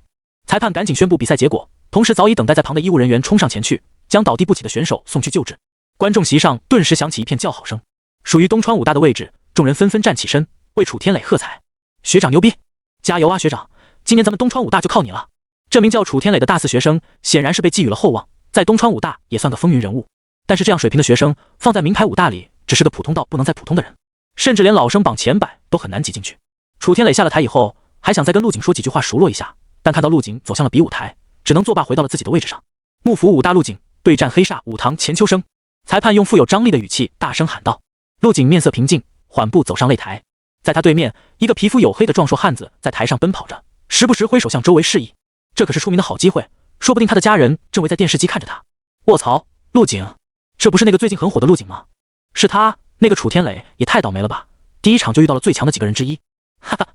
裁判赶紧宣布比赛结果，同时早已等待在旁的医务人员冲上前去，将倒地不起的选手送去救治。观众席上顿时响起一片叫好声。属于东川武大的位置，众人纷纷站起身，为楚天磊喝彩。学长牛逼，加油啊学长，今年咱们东川武大就靠你了。这名叫楚天磊的大四学生显然是被寄予了厚望，在东川武大也算个风云人物，但是这样水平的学生放在名牌武大里只是个普通到不能再普通的人，甚至连老生榜前100都很难挤进去。楚天磊下了台以后，还想再跟陆景说几句话熟络一下，但看到陆景走向了比武台，只能作罢回到了自己的位置上。幕府武大陆景对战黑煞武堂钱秋生，裁判用富有张力的语气大声喊道。陆景面色平静，缓步走上擂台，在他对面，一个皮肤黝黑的壮硕汉子在台上奔跑着，时不时挥手向周围示意。这可是出名的好机会，说不定他的家人正围在电视机看着他。卧槽，陆景，这不是那个最近很火的陆景吗？是他，那个楚天磊也太倒霉了吧，第一场就遇到了最强的几个人之一。哈哈，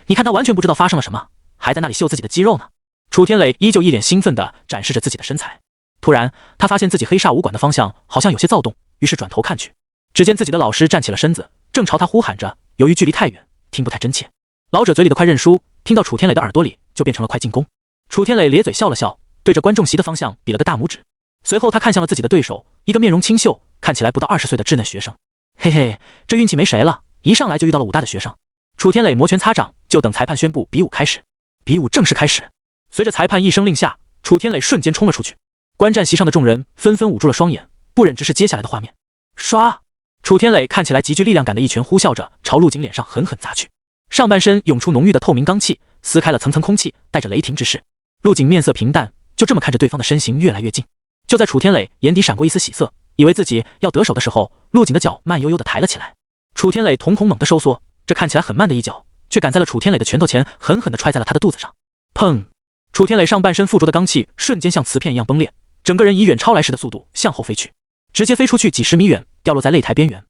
你看他完全不知道发生了什么，还在那里秀自己的肌肉呢。楚天磊依旧一脸兴奋地展示着自己的身材。突然，他发现自己黑煞武馆的方向好像有些躁动，于是转头看去，只见自己的老师站起了身子，正朝他呼喊着。由于距离太远，听不太真切，老者嘴里的快认输，听到楚天磊的耳朵里就变成了快进攻。楚天磊咧嘴笑了笑，对着观众席的方向比了个大拇指。随后他看向了自己的对手，一个面容清秀，看起来不到20岁的稚嫩学生。嘿嘿，这运气没谁了，一上来就遇到了武大的学生。楚天磊摩拳擦掌，就等裁判宣布比武开始。比武正式开始，随着裁判一声令下，楚天磊瞬间冲了出去。观战席上的众人纷纷捂住了双眼，不忍直视接下来的画面。唰，楚天磊看起来极具力量感的一拳呼啸着朝陆景脸上狠狠砸去，上半身涌出浓郁的透明罡气，撕开了层层空气，带着雷霆之势。陆景面色平淡，就这么看着对方的身形越来越近。就在楚天磊眼底闪过一丝喜色，以为自己要得手的时候，陆景的脚慢悠悠地抬了起来。楚天磊瞳孔猛地收缩，这看起来很慢的一脚，却赶在了楚天磊的拳头前，狠狠地踹在了他的肚子上。砰！楚天磊上半身附着的罡气瞬间像瓷片一样崩裂，整个人以远超来时的速度向后飞去，直接飞出去几十米远，掉落在擂台边缘。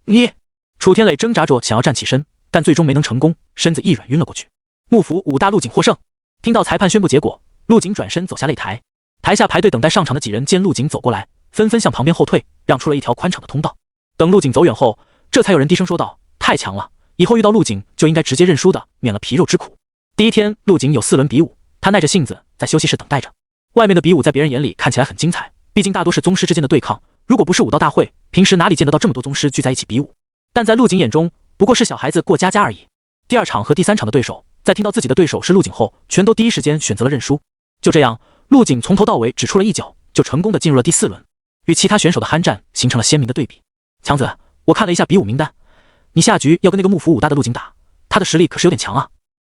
你！楚天磊挣扎着想要站起身，但最终没能成功，身子一软晕了过去。幕府武大陆景获胜。听到裁判宣布结果，陆景转身走下擂台，台下排队等待上场的几人见陆景走过来，纷纷向旁边后退，让出了一条宽敞的通道。等陆景走远后，这才有人低声说道：太强了，以后遇到陆景就应该直接认输的，免了皮肉之苦。第一天陆景有4轮比武，他耐着性子在休息室等待着。外面的比武在别人眼里看起来很精彩，毕竟大多是宗师之间的对抗，如果不是武道大会，平时哪里见得到这么多宗师聚在一起比武？但在陆景眼中，不过是小孩子过家家而已。第2场和第3场的对手，在听到自己的对手是陆景后，全都第一时间选择了认输。就这样，陆景从头到尾只出了一脚，就成功的进入了第4轮，与其他选手的酣战形成了鲜明的对比。强子，我看了一下比武名单，你下局要跟那个幕府武大的陆景打，他的实力可是有点强啊。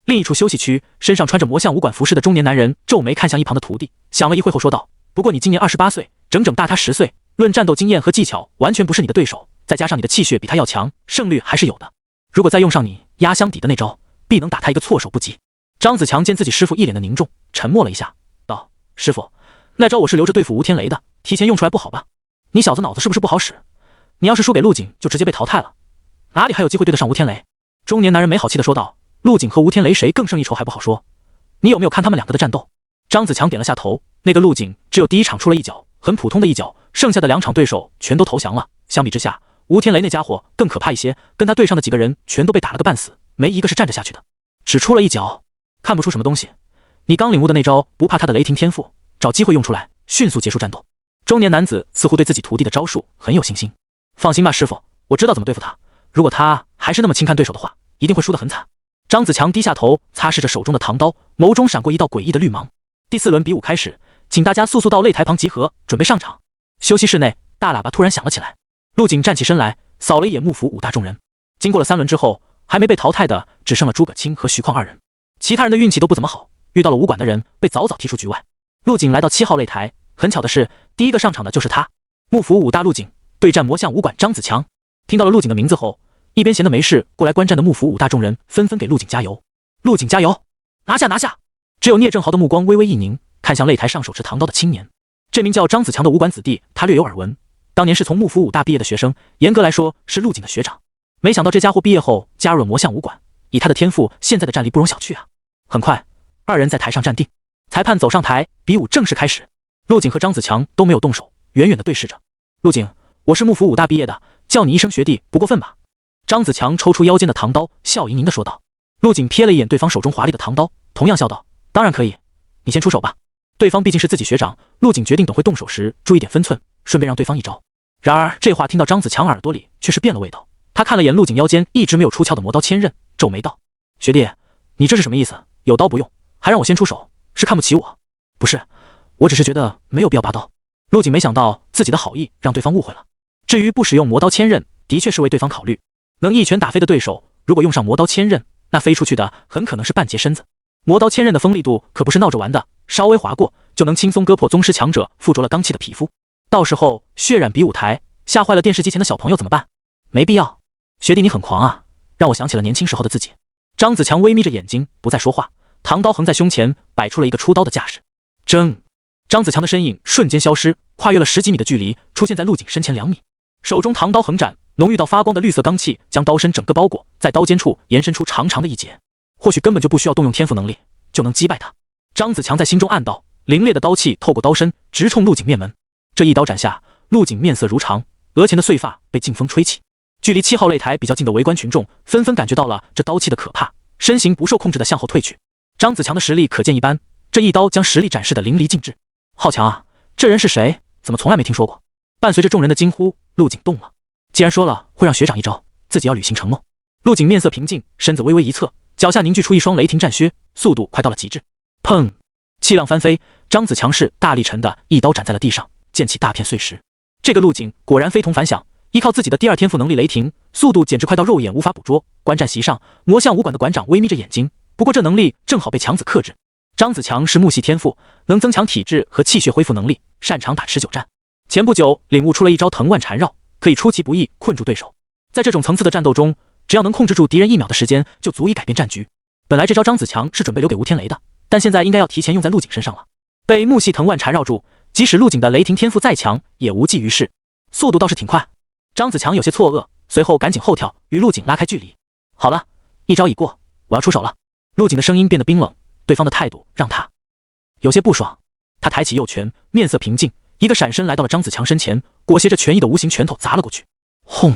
另一处休息区，身上穿着魔像武馆服饰的中年男人皱眉看向一旁的徒弟，想了一会后说道：不过你今年28岁，整整大他10岁，论战斗经验和技巧，完全不是你的对手，再加上你的气血比他要强，胜率还是有的。如果再用上你压箱底的那招，必能打他一个措手不及。张子强见自己师傅一脸的凝重，沉默了一下，道：师傅，那招我是留着对付吴天雷的，提前用出来不好吧？你小子脑子是不是不好使？你要是输给陆景，就直接被淘汰了，哪里还有机会对得上吴天雷？中年男人没好气的说道：陆景和吴天雷谁更胜一筹还不好说，你有没有看他们2个的战斗？张子强点了下头，那个陆景只有第1场出了一脚，很普通的一脚，剩下的2场对手全都投降了。相比之下，吴天雷那家伙更可怕一些，跟他对上的几个人全都被打了个半死，没一个是站着下去的。只出了一脚，看不出什么东西。你刚领悟的那招，不怕他的雷霆天赋，找机会用出来，迅速结束战斗。中年男子似乎对自己徒弟的招数很有信心。放心吧，师傅，我知道怎么对付他。如果他还是那么轻看对手的话，一定会输得很惨。张子强低下头，擦拭着手中的唐刀，眸中闪过一道诡异的绿芒。第4轮比武开始，请大家速速到擂台旁集合，准备上场。休息室内，大喇叭突然响了起来。陆景站起身来，扫了一眼幕府武大众人。经过了3轮之后，还没被淘汰的只剩了诸葛青和徐况2人，其他人的运气都不怎么好，遇到了武馆的人被早早踢出局外。陆景来到7号擂台，很巧的是，第一个上场的就是他，幕府武大陆景对战魔像武馆张子强。听到了陆景的名字后，一边闲得没事过来观战的幕府武大众人纷纷给陆景加油。陆景加油，拿下拿下！只有聂正豪的目光微微一凝，看向擂台上手持唐刀的青年。这名叫张子强的武馆子弟，他略有耳闻，当年是从幕府武大毕业的学生，严格来说是陆景的学长。没想到这家伙毕业后加入了魔像武馆，以他的天赋，现在的战力不容小觑啊！很快，2人在台上站定，裁判走上台，比武正式开始。陆景和张子强都没有动手，远远的对视着。陆景，我是幕府武大毕业的，叫你一声学弟不过分吧？张子强抽出腰间的唐刀，笑盈盈的说道。陆景瞥了一眼对方手中华丽的唐刀，同样笑道：当然可以，你先出手吧。对方毕竟是自己学长，陆景决定等会动手时注意点分寸，顺便让对方一招。然而这话听到张子强耳朵里却是变了味道。他看了眼陆景腰间一直没有出鞘的魔刀千仞，皱眉道：学弟，你这是什么意思？有刀不用，还让我先出手，是看不起我？不是，我只是觉得没有必要拔刀。陆景没想到自己的好意让对方误会了。至于不使用魔刀千仞，的确是为对方考虑。能一拳打飞的对手，如果用上魔刀千仞，那飞出去的很可能是半截身子。魔刀千仞的锋利度可不是闹着玩的，稍微划过就能轻松割破宗师强者附着了罡气的皮肤。到时候血染比武台，吓坏了电视机前的小朋友怎么办？没必要。学弟你很狂啊，让我想起了年轻时候的自己。张子强微眯着眼睛，不再说话，唐刀横在胸前，摆出了一个出刀的架势。争！张子强的身影瞬间消失，跨越了10几米的距离，出现在陆景身前2米，手中唐刀横展，浓郁到发光的绿色罡气将刀身整个包裹，在刀尖处延伸出长长的一截，或许根本就不需要动用天赋能力就能击败他。张子强在心中暗道，凌冽的刀气透过刀身直冲陆景面门。这一刀斩下，陆景面色如常，额前的碎发被劲风吹起。距离7号擂台比较近的围观群众纷纷感觉到了这刀气的可怕，身形不受控制的向后退去。张子强的实力可见一斑，这一刀将实力展示的淋漓尽致。浩强啊，这人是谁？怎么从来没听说过？伴随着众人的惊呼，陆景动了。既然说了会让学长一招，自己要履行承诺。陆景面色平静，身子微微一侧，脚下凝聚出一双雷霆战靴，速度快到了极致。砰！气浪翻飞，张子强是大力沉的一刀斩在了地上，溅起大片碎石。这个陆景果然非同凡响，依靠自己的第2天赋能力雷霆，速度简直快到肉眼无法捕捉。观战席上，魔相武馆的馆长微眯着眼睛，不过这能力正好被强子克制。张子强是木系天赋，能增强体质和气血恢复能力，擅长打持久战。前不久领悟出了一招藤蔓缠绕，可以出其不意困住对手。在这种层次的战斗中，只要能控制住敌人1秒的时间，就足以改变战局。本来这招张子强是准备留给吴天雷的，但现在应该要提前用在陆景身上了。被木系藤蔓缠绕住，即使陆景的雷霆天赋再强，也无济于事。速度倒是挺快。张子强有些错愕，随后赶紧后跳，与陆景拉开距离。好了，一招已过，我要出手了。陆景的声音变得冰冷，对方的态度让他有些不爽。他抬起右拳，面色平静，一个闪身来到了张子强身前，裹挟着拳意的无形拳头砸了过去。轰！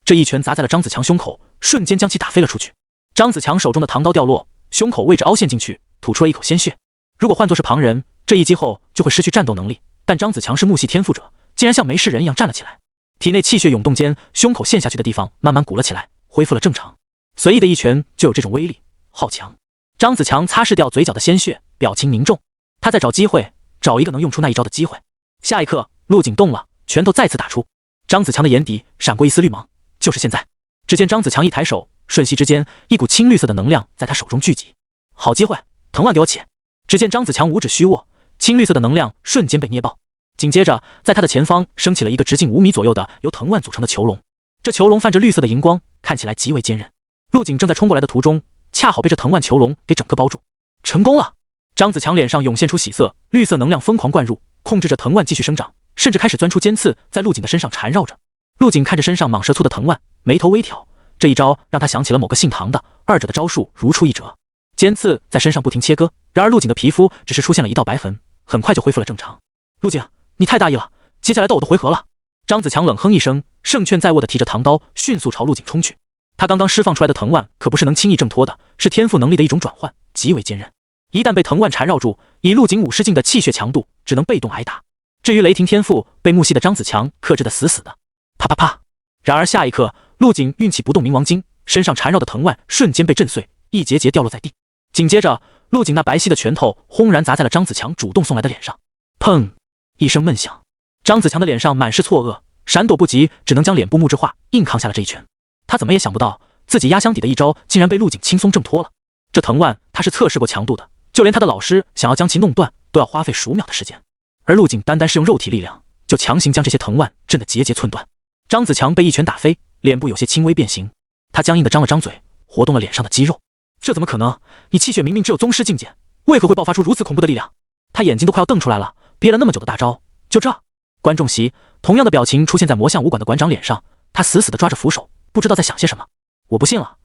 这一拳砸在了张子强胸口，瞬间将其打飞了出去。张子强手中的唐刀掉落，胸口位置凹陷进去，吐出了一口鲜血。如果换作是旁人，这一击后就会失去战斗能力，但张子强是木系天赋者，竟然像没事人一样站了起来。体内气血涌动间，胸口陷下去的地方慢慢鼓了起来，恢复了正常。随意的一拳就有这种威力，好强！张子强擦拭掉嘴角的鲜血，表情凝重。他在找机会，找一个能用出那一招的机会。下一刻，陆景动了，拳头再次打出。张子强的眼底闪过一丝绿芒，就是现在。只见张子强一抬手，瞬息之间，一股青绿色的能量在他手中聚集。好机会，藤蔓给我起！只见张子强五指虚握，青绿色的能量瞬间被捏爆。紧接着，在他的前方升起了一个直径5米左右的由藤蔓组成的囚笼。这囚笼泛着绿色的荧光，看起来极为坚韧。陆景正在冲过来的途中，恰好被这藤蔓囚笼给整个包住。成功了！张子强脸上涌现出喜色，绿色能量疯狂灌入，控制着藤蔓继续生长，甚至开始钻出尖刺，在陆景的身上缠绕着。陆景看着身上蟒蛇粗的藤蔓，眉头微挑。这一招让他想起了某个姓唐的，二者的招数如出一辙。尖刺在身上不停切割，然而陆景的皮肤只是出现了一道白痕，很快就恢复了正常。陆景，你太大意了，接下来到我的回合了。张子强冷哼一声，胜券在握的提着唐刀，迅速朝陆景冲去。他刚刚释放出来的藤蔓可不是能轻易挣脱的，是天赋能力的一种转换，极为坚韧。一旦被藤蔓缠绕住，以陆景武士境的气血强度，只能被动挨打。至于雷霆天赋，被木系的张子强克制得死死的。啪啪啪！然而下一刻，陆景运起不动冥王经，身上缠绕的藤蔓瞬间被震碎，一节节掉落在地。紧接着，陆景那白皙的拳头轰然砸在了张子强主动送来的脸上。砰！一声闷响，张子强的脸上满是错愕，闪躲不及，只能将脸部木质化，硬扛下了这一拳。他怎么也想不到，自己压箱底的一招竟然被陆景轻松挣脱了。这藤蔓他是测试过强度的，就连他的老师想要将其弄断，都要花费数秒的时间。而陆景单单是用肉体力量，就强行将这些藤蔓震得节节寸断。张子强被一拳打飞，脸部有些轻微变形，他僵硬地张了张嘴，活动了脸上的肌肉。这怎么可能？你气血明明只有宗师境界，为何会爆发出如此恐怖的力量？他眼睛都快要瞪出来了，憋了那么久的大招，就这？观众席同样的表情出现在魔相武馆的馆长脸上，他死死地抓着扶手，不知道在想些什么。我不信了，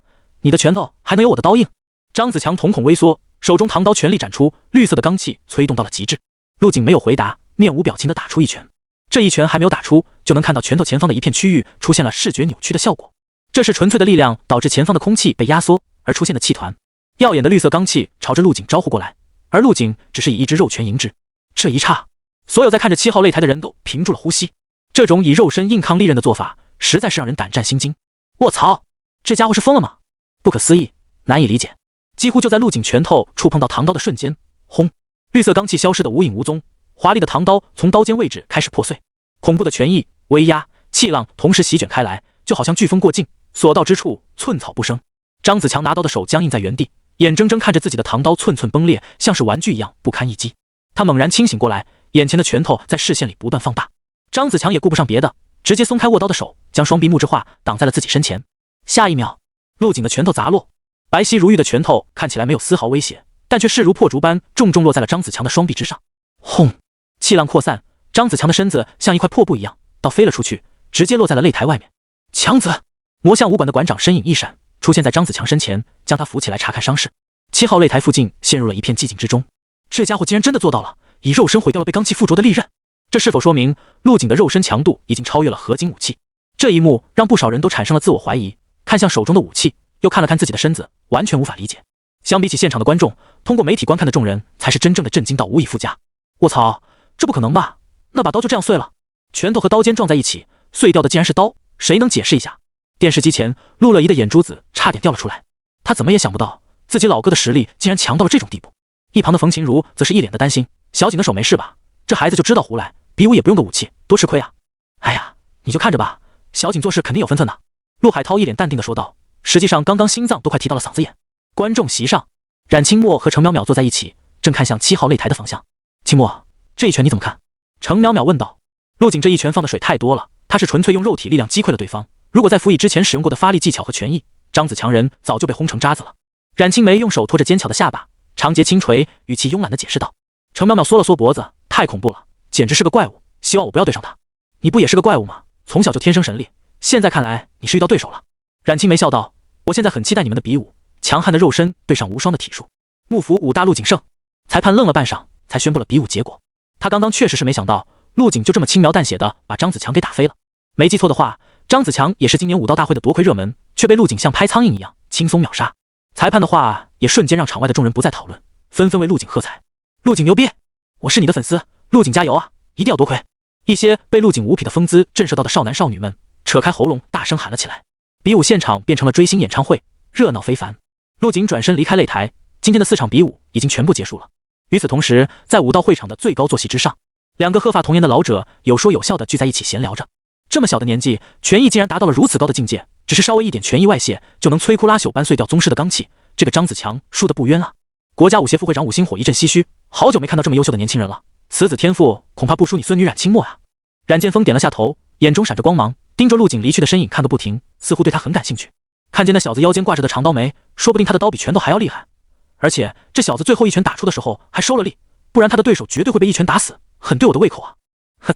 你的拳头还能有我的刀硬？张子强瞳孔微缩，手中唐刀全力斩出，绿色的罡气催动到了极致。陆景没有回答，面无表情地打出一拳。这一拳还没有打出，就能看到拳头前方的一片区域出现了视觉扭曲的效果。这是纯粹的力量导致前方的空气被压缩而出现的气团。耀眼的绿色罡气朝着陆景招呼过来，而陆景只是以一只肉拳迎之。这一刹，所有在看着7号擂台的人都屏住了呼吸。这种以肉身硬抗利刃的做法，实在是让人胆战心惊。卧槽，这家伙是疯了吗？不可思议，难以理解。几乎就在陆景拳头触碰到唐刀的瞬间，轰！绿色罡气消失得无影无踪，华丽的唐刀从刀尖位置开始破碎，恐怖的拳意、威压、气浪同时席卷开来，就好像飓风过境，所到之处寸草不生。张子强拿刀的手僵硬在原地，眼睁睁看着自己的唐刀寸寸崩裂，像是玩具一样不堪一击。他猛然清醒过来，眼前的拳头在视线里不断放大。张子强也顾不上别的，直接松开握刀的手，将双臂木质化，挡在了自己身前。下一秒，陆景的拳头砸落，白皙如玉的拳头看起来没有丝毫威胁，但却势如破竹般重重落在了张子强的双臂之上。轰！气浪扩散，张子强的身子像一块破布一样倒飞了出去，直接落在了擂台外面。强子！魔像武馆的馆长身影一闪，出现在张子强身前，将他扶起来查看伤势。7号擂台附近陷入了一片寂静之中。这家伙竟然真的做到了，以肉身毁掉了被罡气附着的利刃。这是否说明陆景的肉身强度已经超越了合金武器？这一幕让不少人都产生了自我怀疑，看向手中的武器，又看了看自己的身子，完全无法理解。相比起现场的观众，通过媒体观看的众人才是真正的震惊到无以复加。卧槽，这不可能吧？那把刀就这样碎了？拳头和刀尖撞在一起，碎掉的竟然是刀，谁能解释一下？电视机前，陆乐怡的眼珠子差点掉了出来。他怎么也想不到，自己老哥的实力竟然强到了这种地步。一旁的冯琴如则是一脸的担心：小景的手没事吧？这孩子就知道胡来，比武也不用个武器，多吃亏啊！哎呀，你就看着吧，小景做事肯定有分寸的。陆海涛一脸淡定的说道，实际上刚刚心脏都快提到了嗓子眼。观众席上，冉清墨和程淼淼坐在一起，正看向7号擂台的方向。清墨，这一拳你怎么看？程淼淼问道。陆景这一拳放的水太多了，他是纯粹用肉体力量击溃了对方，如果再辅以之前使用过的发力技巧和拳艺，张子强人早就被轰成渣子了。冉青梅用手托着尖巧的下巴，长睫轻垂，语气慵懒的解释道。程淼淼缩了缩脖子，太恐怖了，简直是个怪物，希望我不要对上他。你不也是个怪物吗？从小就天生神力，现在看来你是遇到对手了。冉青梅笑道，我现在很期待你们的比武，强悍的肉身对上无双的体术。幕府武大陆景胜。裁判愣了半晌，才宣布了比武结果。他刚刚确实是没想到陆景就这么轻描淡写的把张子强给打飞了。没记错的话，张子强也是今年武道大会的夺魁热门，却被陆景像拍苍蝇一样轻松秒杀。裁判的话也瞬间让场外的众人不再讨论，纷纷为陆景喝彩。陆景牛逼，我是你的粉丝，陆景加油啊，一定要夺魁。一些被陆景无匹的风姿震慑到的少男少女们扯开喉咙大声喊了起来。比武现场变成了追星演唱会，热闹非凡。陆景转身离开擂台，今天的4场比武已经全部结束了。与此同时，在武道会场的最高坐席之上，2个鹤发童颜的老者有说有笑的聚在一起闲聊着。这么小的年纪，拳艺竟然达到了如此高的境界，只是稍微一点拳艺外泄就能摧枯拉朽般碎掉宗师的罡气，这个张子强输得不冤啊！国家武协副会长武星火一阵唏嘘，好久没看到这么优秀的年轻人了，此子天赋恐怕不输你孙女冉清墨啊。冉剑锋点了下头，眼中闪着光芒，盯着陆景离去的身影看个不停，似乎对他很感兴趣。看见那小子腰间挂着的长刀没，说不定他的刀比拳头还要厉害。而且这小子最后一拳打出的时候还收了力，不然他的对手绝对会被一拳打死，很对我的胃口啊！哼，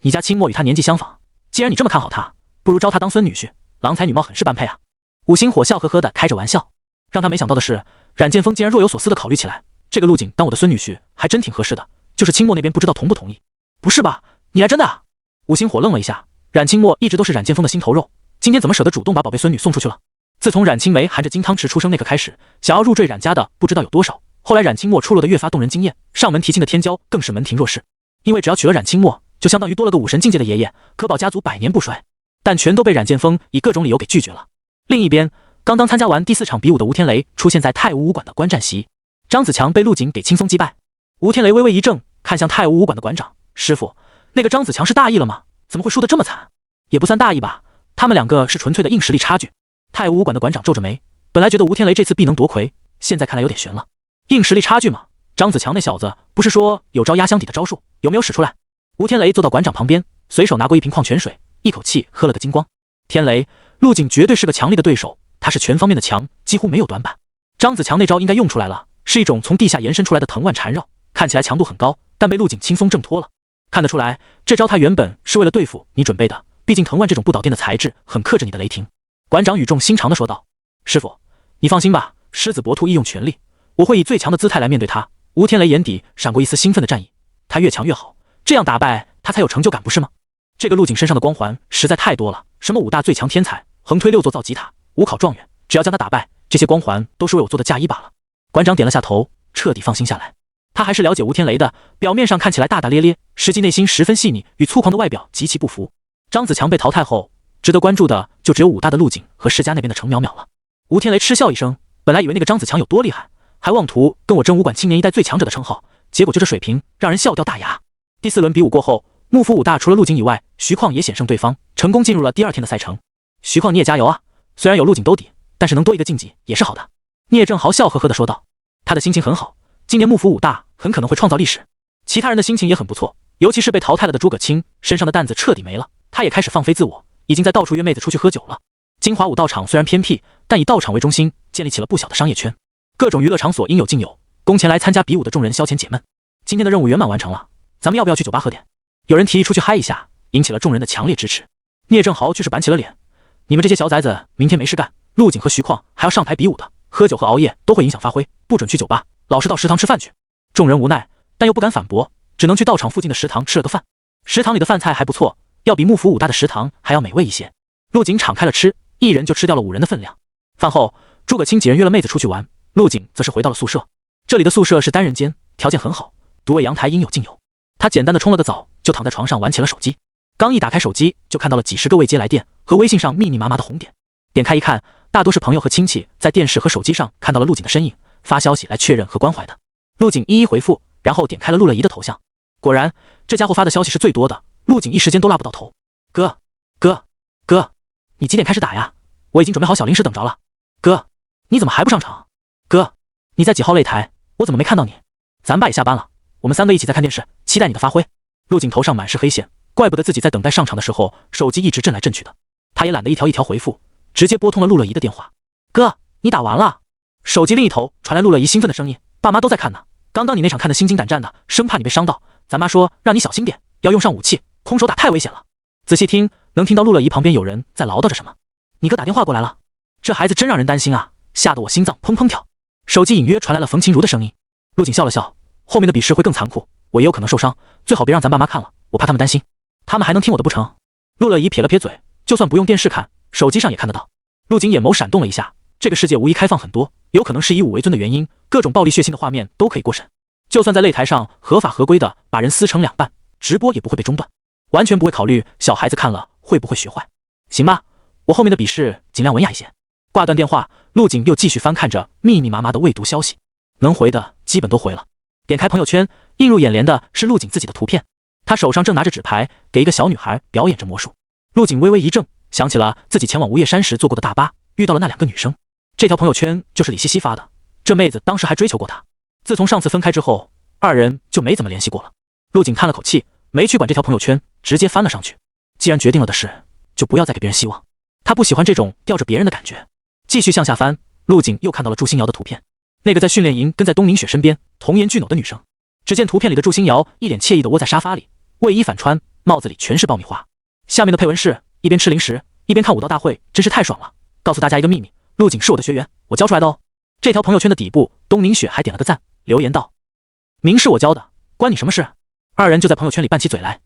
你家清墨与他年纪相仿，既然你这么看好他，不如招他当孙女婿，郎才女貌，很是般配啊！武星火笑呵呵的开着玩笑。让他没想到的是，冉剑锋竟然若有所思的考虑起来，这个陆景当我的孙女婿还真挺合适的，就是清墨那边不知道同不同意。不是吧，你还真的啊？武星火愣了一下，冉清墨一直都是冉剑锋的心头肉，今天怎么舍得主动把宝贝孙女送出去了？自从冉青梅含着金汤匙出生那刻开始，想要入赘冉家的不知道有多少，后来冉清墨出落的越发动人惊艳，上门提亲的天骄更是门庭若市。因为只要娶了冉清墨，就相当于多了个武神境界的爷爷，可保家族百年不衰。但全都被冉剑锋以各种理由给拒绝了。另一边，刚刚参加完第4场比武的吴天雷出现在太武武馆的观战席，张子强被陆景给轻松击败。吴天雷微微一怔，看向太武武馆的馆长，师傅，那个张子强是大意了吗？怎么会输得这么惨？也不算大意吧，他们2个是纯粹的硬实力差距。太武武馆的馆长皱着眉，本来觉得吴天雷这次必能夺魁，现在看来有点悬了。硬实力差距嘛，张子强那小子不是说有招压箱底的招数，有没有使出来？吴天雷坐到馆长旁边，随手拿过一瓶矿泉水，一口气喝了个精光。天雷，陆景绝对是个强力的对手，他是全方面的强，几乎没有短板。张子强那招应该用出来了，是一种从地下延伸出来的藤蔓缠绕，看起来强度很高，但被陆景轻松挣脱了。看得出来，这招他原本是为了对付你准备的，毕竟藤蔓这种不导电的材质很克制你的雷霆。馆长语重心长地说道：“师傅，你放心吧，狮子搏兔亦用全力，我会以最强的姿态来面对他。”吴天雷眼底闪过一丝兴奋的战意，他越强越好，这样打败他才有成就感，不是吗？这个陆景身上的光环实在太多了，什么武大最强天才，横推6座造极塔，武考状元，只要将他打败，这些光环都是为我做的嫁衣罢了。馆长点了下头，彻底放心下来。他还是了解吴天雷的，表面上看起来大大咧咧，实际内心十分细腻，与粗犷的外表极其不符。张子强被淘汰后，值得关注的就只有武大的陆景和世家那边的程淼淼了。吴天雷嗤笑一声，本来以为那个张子强有多厉害，还妄图跟我争武馆青年一代最强者的称号，结果就这水平，让人笑掉大牙。第4轮比武过后，幕府武大除了陆景以外，徐况也险胜对方，成功进入了第2天的赛程。徐况你也加油啊，虽然有陆景兜底，但是能多一个晋级也是好的。聂正豪笑呵呵地说道，他的心情很好，今年幕府武大很可能会创造历史。其他人的心情也很不错，尤其是被淘汰了的诸葛青，身上的担子彻底没了，他也开始放飞自我，已经在到处约妹子出去喝酒了。金华武道场虽然偏僻，但以道场为中心，建立起了不小的商业圈，各种娱乐场所应有尽有，供前来参加比武的众人消遣解闷。今天的任务圆满完成了，咱们要不要去酒吧喝点？有人提议出去嗨一下，引起了众人的强烈支持。聂正豪却是板起了脸，你们这些小崽子明天没事干，陆景和徐况还要上台比武的，喝酒和熬夜都会影响发挥，不准去酒吧，老实到食堂吃饭去。众人无奈，但又不敢反驳，只能去道场附近的食堂吃了个饭。食堂里的饭菜还不错，要比幕府武大的食堂还要美味一些。陆景敞开了吃，一人就吃掉了5人的分量。饭后，诸葛青几人约了妹子出去玩，陆景则是回到了宿舍。这里的宿舍是单人间，条件很好，独卫阳台应有尽有。他简单的冲了个澡，就躺在床上玩起了手机。刚一打开手机，就看到了几十个未接来电和微信上密密麻麻的红点。点开一看，大多是朋友和亲戚在电视和手机上看到了陆景的身影，发消息来确认和关怀的。陆景一一回复，然后点开了陆乐怡的头像。果然，这家伙发的消息是最多的，陆景一时间都拉不到头。哥，你几点开始打呀？我已经准备好小零食等着了。哥，你怎么还不上场？哥，你在几号擂台？我怎么没看到你？咱爸也下班了，我们3个一起在看电视，期待你的发挥。陆景头上满是黑线，怪不得自己在等待上场的时候，手机一直震来震去的。他也懒得一条一条回复，直接拨通了陆乐怡的电话。哥，你打完了？手机另一头传来陆乐怡兴奋的声音，爸妈都在看呢。刚刚你那场看得心惊胆战的，生怕你被伤到，咱妈说让你小心点，要用上武器，空手打太危险了。仔细听，能听到陆乐怡旁边有人在唠叨着什么。你哥打电话过来了，这孩子真让人担心啊，吓得我心脏砰砰跳。手机隐约传来了冯琴如的声音。陆景笑了笑，后面的比试会更残酷，我也有可能受伤，最好别让咱爸妈看了，我怕他们担心，他们还能听我的不成？陆乐怡撇了撇嘴，就算不用电视看，手机上也看得到。陆景眼眸闪动了一下，这个世界无疑开放很多，有可能是以武为尊的原因，各种暴力血腥的画面都可以过审。就算在擂台上合法合规的把人撕成2半，直播也不会被中断，完全不会考虑小孩子看了会不会学坏。行吧，我后面的比试尽量文雅一些。挂断电话，陆景又继续翻看着密密麻麻的未读消息，能回的基本都回了。点开朋友圈，映入眼帘的是陆景自己的图片，他手上正拿着纸牌给一个小女孩表演着魔术。陆景微微一怔，想起了自己前往无叶山时坐过的大巴，遇到了那2个女生。这条朋友圈就是李西西发的，这妹子当时还追求过他，自从上次分开之后，2人就没怎么联系过了。陆景叹了口气，没去管这条朋友圈，直接翻了上去。既然决定了的事，就不要再给别人希望，他不喜欢这种吊着别人的感觉。继续向下翻，陆景又看到了祝新瑶的图片，那个在训练营跟在东明雪身边童颜巨脑的女生。只见图片里的祝新瑶一脸惬意地窝在沙发里，卫衣反穿，帽子里全是爆米花。下面的配文是一边吃零食一边看武道大会，真是太爽了。告诉大家一个秘密，陆景是我的学员，我教出来的哦。这条朋友圈的底部，东明雪还点了个赞，留言道：明是我教的，关你什么事？2人就在朋友圈里拌起嘴来，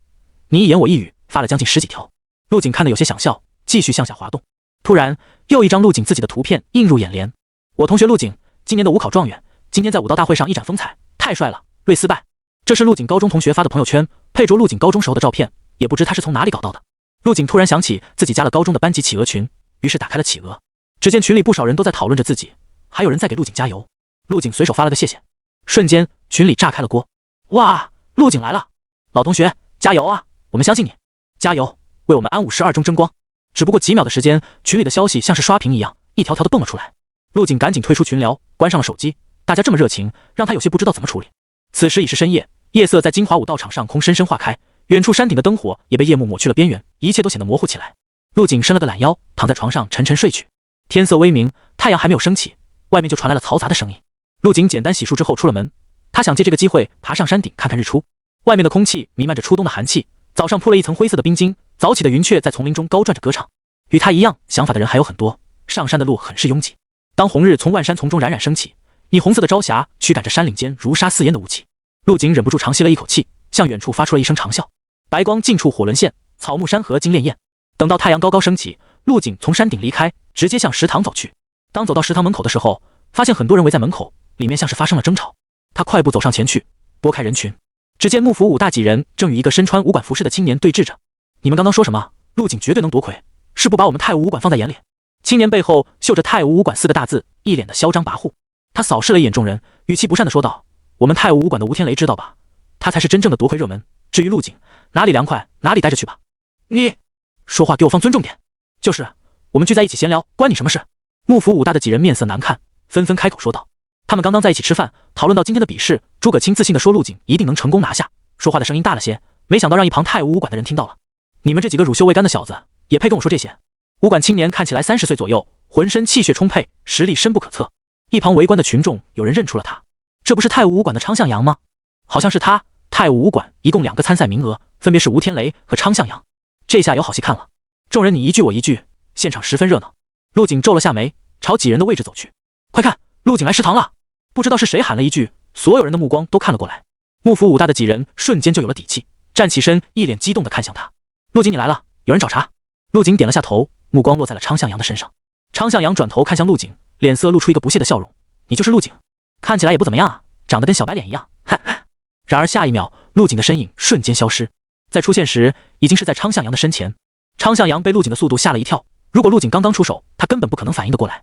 你一言我一语，发了将近10几条。陆景看得有些想笑，继续向下滑动。突然，又一张陆景自己的图片映入眼帘。我同学陆景，今年的武考状元，今天在武道大会上一展风采，太帅了，瑞斯拜。这是陆景高中同学发的朋友圈，配着陆景高中时候的照片，也不知他是从哪里搞到的。陆景突然想起自己加了高中的班级企鹅群，于是打开了企鹅。只见群里不少人都在讨论着自己，还有人在给陆景加油。陆景随手发了个谢谢，瞬间群里炸开了锅。哇，陆景来了，老同学加油啊，我们相信你，加油，为我们安武12中争光。只不过几秒的时间，群里的消息像是刷屏一样，一条条的蹦了出来。陆景赶紧退出群聊，关上了手机。大家这么热情，让他有些不知道怎么处理。此时已是深夜，夜色在金华武道场上空深深化开，远处山顶的灯火也被夜幕抹去了边缘，一切都显得模糊起来。陆景伸了个懒腰，躺在床上沉沉睡去。天色微明，太阳还没有升起，外面就传来了嘈杂的声音。陆景简单洗漱之后出了门，他想借这个机会爬上山顶看看日出。外面的空气弥漫着初冬的寒气，早上铺了一层灰色的冰晶，早起的云雀在丛林中高转着歌唱。与他一样想法的人还有很多，上山的路很是拥挤。当红日从万山丛中冉冉升起，以红色的朝霞驱赶着山岭间如沙似烟的雾气，陆景忍不住长吸了一口气，向远处发出了一声长啸。白光近处火沦现，草木山河惊潋滟。等到太阳高高升起，陆景从山顶离开，直接向食堂走去。当走到食堂门口的时候，发现很多人围在门口，里面像是发生了争吵。他快步走上前去，拨开人群，只见幕府武大几人正与一个身穿武馆服饰的青年对峙着。你们刚刚说什么？陆景绝对能夺魁，是不把我们太武武馆放在眼里？青年背后绣着太武武馆4个大字，一脸的嚣张跋扈。他扫视了一眼众人，语气不善地说道：我们太武武馆的吴天雷知道吧？他才是真正的夺魁热门，至于陆景，哪里凉快哪里待着去吧。你说话给我放尊重点。就是，我们聚在一起闲聊，关你什么事？幕府武大的几人面色难看，纷纷开口说道。他们刚刚在一起吃饭，讨论到今天的比试，诸葛青自信地说陆景一定能成功拿下，说话的声音大了些，没想到让一旁太武武馆的人听到了。你们这几个乳臭未干的小子，也配跟我说这些？武馆青年看起来30岁左右，浑身气血充沛，实力深不可测。一旁围观的群众有人认出了他，这不是太武武馆的昌向阳吗？好像是他，太武武馆一共2个参赛名额，分别是吴天雷和昌向阳。这下有好戏看了，众人你一句我一句，现场十分热闹。陆景皱了下眉，朝几人的位置走去。快看，陆景来食堂了！不知道是谁喊了一句，所有人的目光都看了过来。幕府武大的几人瞬间就有了底气，站起身，一脸激动地看向他。陆景你来了，有人找茬。陆景点了下头，目光落在了昌向阳的身上。昌向阳转头看向陆景，脸色露出一个不屑的笑容。你就是陆景，看起来也不怎么样啊，长得跟小白脸一样。然而下一秒，陆景的身影瞬间消失，在出现时已经是在昌向阳的身前。昌向阳被陆景的速度吓了一跳，如果陆景刚刚出手，他根本不可能反应得过来。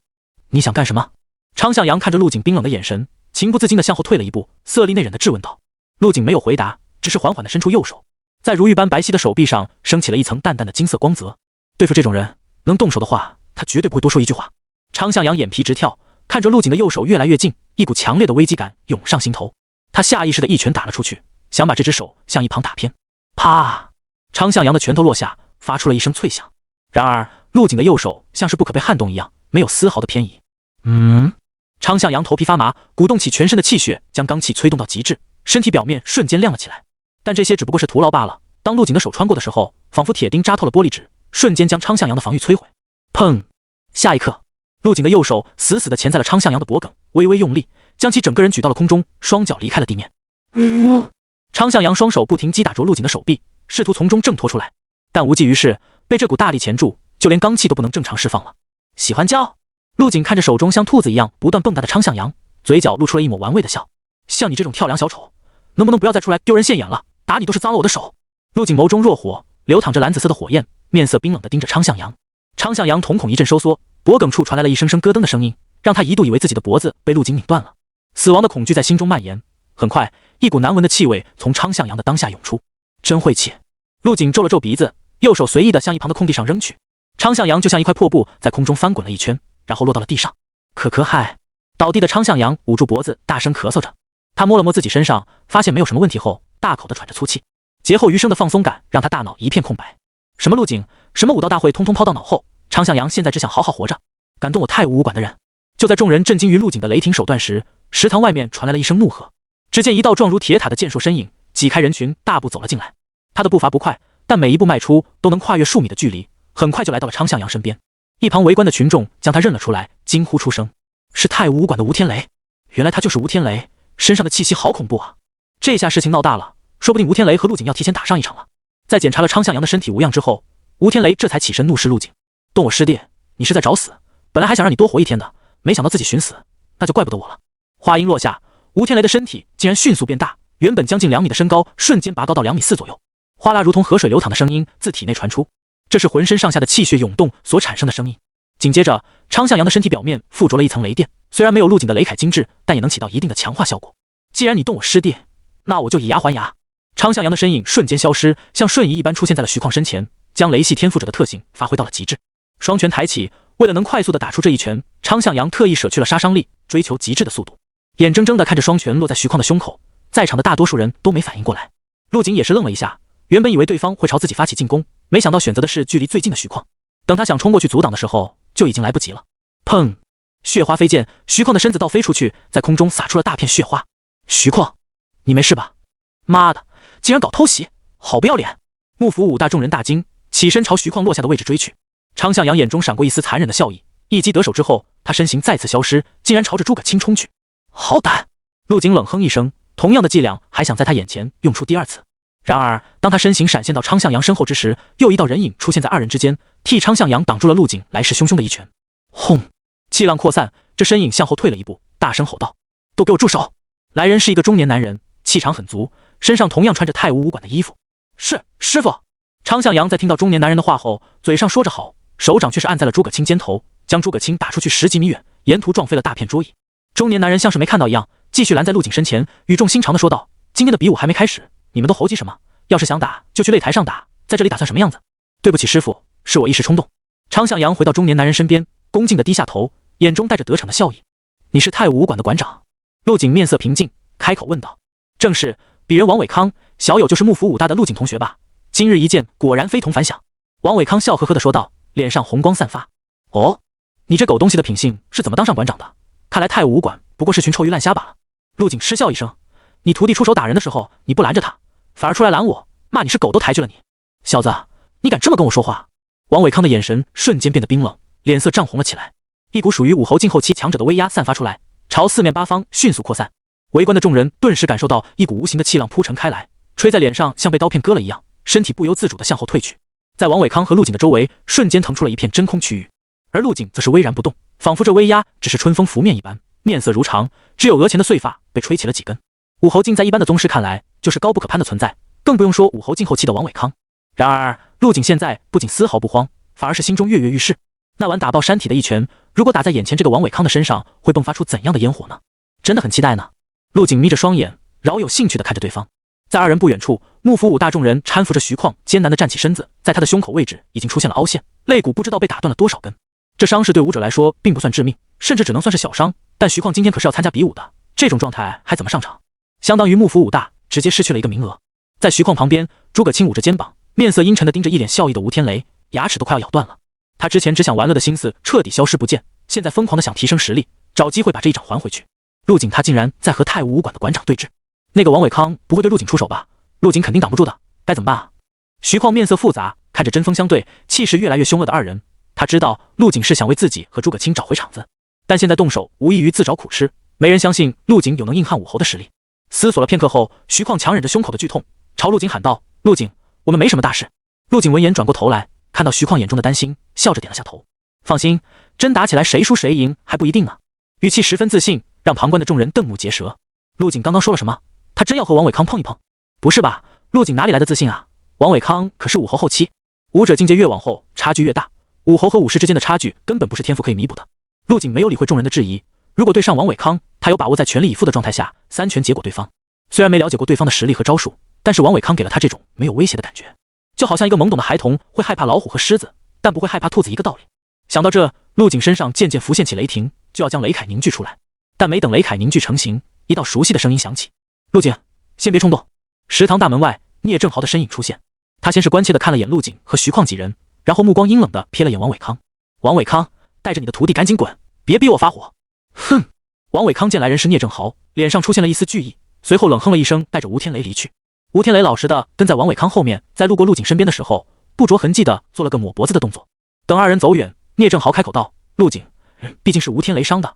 你想干什么？昌向阳看着陆景冰冷的眼神，情不自禁地向后退了一步，色厉内荏地质问道。陆景没有回答，只是缓缓地伸出右手，在如玉般白皙的手臂上升起了一层淡淡的金色光泽。对付这种人，能动手的话，他绝对不会多说一句话。昌向阳眼皮直跳，看着陆景的右手越来越近，一股强烈的危机感涌上心头。他下意识地一拳打了出去，想把这只手向一旁打偏。啪！昌向阳的拳头落下，发出了一声脆响。然而陆景的右手像是不可被撼动一样，没有丝毫的偏移。昌向阳头皮发麻，鼓动起全身的气血，将罡气催动到极致，身体表面瞬间亮了起来。但这些只不过是徒劳罢了。当陆景的手穿过的时候，仿佛铁钉扎透了玻璃纸，瞬间将昌向阳的防御摧毁。砰！下一刻，陆景的右手死死地钳在了昌向阳的脖颈，微微用力，将其整个人举到了空中，双脚离开了地面。昌向阳双手不停击打着陆景的手臂，试图从中挣脱出来，但无济于事，被这股大力钳住，就连罡气都不能正常释放了。喜欢叫？陆景看着手中像兔子一样不断蹦跶的昌向阳，嘴角露出了一抹玩味的笑。像你这种跳梁小丑，能不能不要再出来丢人现眼了？打你都是脏了我的手。陆景眸中若火，流淌着蓝紫色的火焰，面色冰冷地盯着昌向阳。昌向阳瞳孔一阵收缩，脖颈处传来了一声声咯噔的声音，让他一度以为自己的脖子被陆景拧断了。死亡的恐惧在心中蔓延，很快一股难闻的气味从昌向阳的当下涌出。真晦气！陆景皱了皱鼻子，右手随意地向一旁的空地上扔去。昌向阳就像一块破布在空中翻滚了一圈，然后落到了地上。嗨！倒地的昌向阳捂住脖子，大声咳嗽着。他摸了摸自己身上，发现没有什么问题后，大口地喘着粗气。劫后余生的放松感让他大脑一片空白。什么陆景，什么武道大会，通通抛到脑后。昌向阳现在只想好好活着。敢动我太武武馆的人！就在众人震惊于陆景的雷霆手段时，食堂外面传来了一声怒喝。只见一道壮如铁塔的健硕身影挤开人群，大步走了进来。他的步伐不快，但每一步迈出都能跨越数米的距离，很快就来到了昌向阳身边。一旁围观的群众将他认了出来，惊呼出声：是太武武馆的吴天雷！原来他就是吴天雷，身上的气息好恐怖啊！这下事情闹大了，说不定吴天雷和陆景要提前打上一场了。在检查了昌向阳的身体无恙之后，吴天雷这才起身怒视陆景：动我师弟，你是在找死？本来还想让你多活一天的，没想到自己寻死，那就怪不得我了。话音落下，吴天雷的身体竟然迅速变大，原本将近2米的身高瞬间拔高到2.4米左右，哗啦如同河水流淌的声音自体内传出，这是浑身上下的气血涌动所产生的声音。紧接着，昌向阳的身体表面附着了一层雷电，虽然没有陆景的雷铠精致，但也能起到一定的强化效果。既然你动我师弟，那我就以牙还牙。昌向阳的身影瞬间消失，像瞬移一般出现在了徐况身前，将雷系天赋者的特性发挥到了极致。双拳抬起，为了能快速地打出这一拳，昌向阳特意舍去了杀伤力，追求极致的速度。眼睁睁地看着双拳落在徐况的胸口，在场的大多数人都没反应过来。陆景也是愣了一下，原本以为对方会朝自己发起进攻，没想到选择的是距离最近的徐况。等他想冲过去阻挡的时候，就已经来不及了。砰！血花飞溅，徐况的身子倒飞出去，在空中洒出了大片血花。徐况，你没事吧？妈的，竟然搞偷袭，好不要脸！幕府武大众人大惊，起身朝徐况落下的位置追去。昌向阳眼中闪过一丝残忍的笑意，一击得手之后，他身形再次消失，竟然朝着诸葛青冲去。好胆！陆景冷哼一声，同样的伎俩还想在他眼前用出第二次。然而当他身形闪现到昌向阳身后之时，又一道人影出现在二人之间，替昌向阳挡住了陆景来势汹汹的一拳。轰！气浪扩散，这身影向后退了一步，大声吼道：都给我住手！来人是一个中年男人，气场很足，身上同样穿着太武武馆的衣服。是，师傅。昌向阳在听到中年男人的话后，嘴上说着好，手掌却是按在了诸葛青肩头，将诸葛青打出去10几米远，沿途撞飞了大片桌椅。中年男人像是没看到一样，继续拦在陆景身前，语重心长地说道：今天的比武还没开始，你们都猴急什么？要是想打就去擂台上打，在这里打算什么样子？对不起师傅，是我一时冲动。昌向阳回到中年男人身边，恭敬地低下头，眼中带着得逞的笑意。你是太武武馆的馆长？陆景面色平静，开口问道。正是，鄙人王伟康，小友就是幕府武大的陆景同学吧？今日一见，果然非同凡响。王伟康笑呵呵地说道，脸上红光散发。哦，你这狗东西的品性是怎么当上馆长的？看来太武武馆不过是群臭鱼烂虾罢了。陆景嗤笑一声，你徒弟出手打人的时候，你不拦着他，反而出来拦我，骂你是狗都抬举了你。小子，你敢这么跟我说话？王伟康的眼神瞬间变得冰冷，脸色涨红了起来，一股属于武侯境后期强者的威压散发出来，朝四面八方迅速扩散。围观的众人顿时感受到一股无形的气浪铺陈开来，吹在脸上像被刀片割了一样，身体不由自主地向后退去。在王伟康和陆景的周围，瞬间腾出了一片真空区域，而陆景则是巍然不动，仿佛这威压只是春风拂面一般，面色如常，只有额前的碎发被吹起了几根。武侯境在一般的宗师看来就是高不可攀的存在，更不用说武侯境后期的王伟康。然而陆景现在不仅丝毫不慌，反而是心中跃跃欲试。那晚打爆山体的一拳，如果打在眼前这个王伟康的身上，会迸发出怎样的烟火呢？真的很期待呢。陆景眯着双眼，饶有兴趣地看着对方。在二人不远处，幕府五大众人搀扶着徐况艰难地站起身子，在他的胸口位置已经出现了凹陷，肋骨不知道被打断了多少根。这伤势对武者来说并不算致命，甚至只能算是小伤，但徐况今天可是要参加比武的，这种状态还怎么上场？相当于幕府五大直接失去了一个名额。在徐况旁边，诸葛青捂着肩膀，面色阴沉地盯着一脸笑意的吴天雷，牙齿都快要咬断了。他之前只想玩乐的心思彻底消失不见，现在疯狂地想提升实力，找机会把这一掌还回去。陆景他竟然在和太武武馆的馆长对峙，那个王伟康不会对陆景出手吧？陆景肯定挡不住的，该怎么办啊？徐况面色复杂，看着针锋相对、气势越来越凶恶的二人，他知道陆景是想为自己和诸葛青找回场子，但现在动手无异于自找苦吃，没人相信陆景有能硬汉武侯的实力。思索了片刻后，徐况强忍着胸口的剧痛，朝陆景喊道：“陆景，我们没什么大事。”陆景闻言转过头来，看到徐况眼中的担心，笑着点了下头。放心，真打起来谁输谁赢还不一定呢。语气十分自信，让旁观的众人瞠目结舌。陆景刚刚说了什么？他真要和王伟康碰一碰？不是吧，陆景哪里来的自信啊？王伟康可是武侯后期，武者境界越往后差距越大，武侯和武士之间的差距根本不是天赋可以弥补的。陆景没有理会众人的质疑，如果对上王伟康，他有把握在全力以赴的状态下三拳结果对方。虽然没了解过对方的实力和招数，但是王伟康给了他这种没有威胁的感觉，就好像一个懵懂的孩童会害怕老虎和狮子，但不会害怕兔子一个道理。想到这，陆景身上渐渐浮现起雷霆，就要将雷铠凝聚出来。但没等雷铠凝聚成型，一道熟悉的声音响起：“陆景，先别冲动。”食堂大门外，聂正豪的身影出现。他先是关切地看了眼陆景和徐况几人，然后目光阴冷地瞥了眼王伟康。王伟康，带着你的徒弟赶紧滚，别逼我发火！哼！王伟康见来人是聂正豪，脸上出现了一丝惧意，随后冷哼了一声，带着吴天雷离去。吴天雷老实的跟在王伟康后面，在路过陆景身边的时候，不着痕迹的做了个抹脖子的动作。等二人走远，聂正豪开口道：“陆景，毕竟是吴天雷伤的，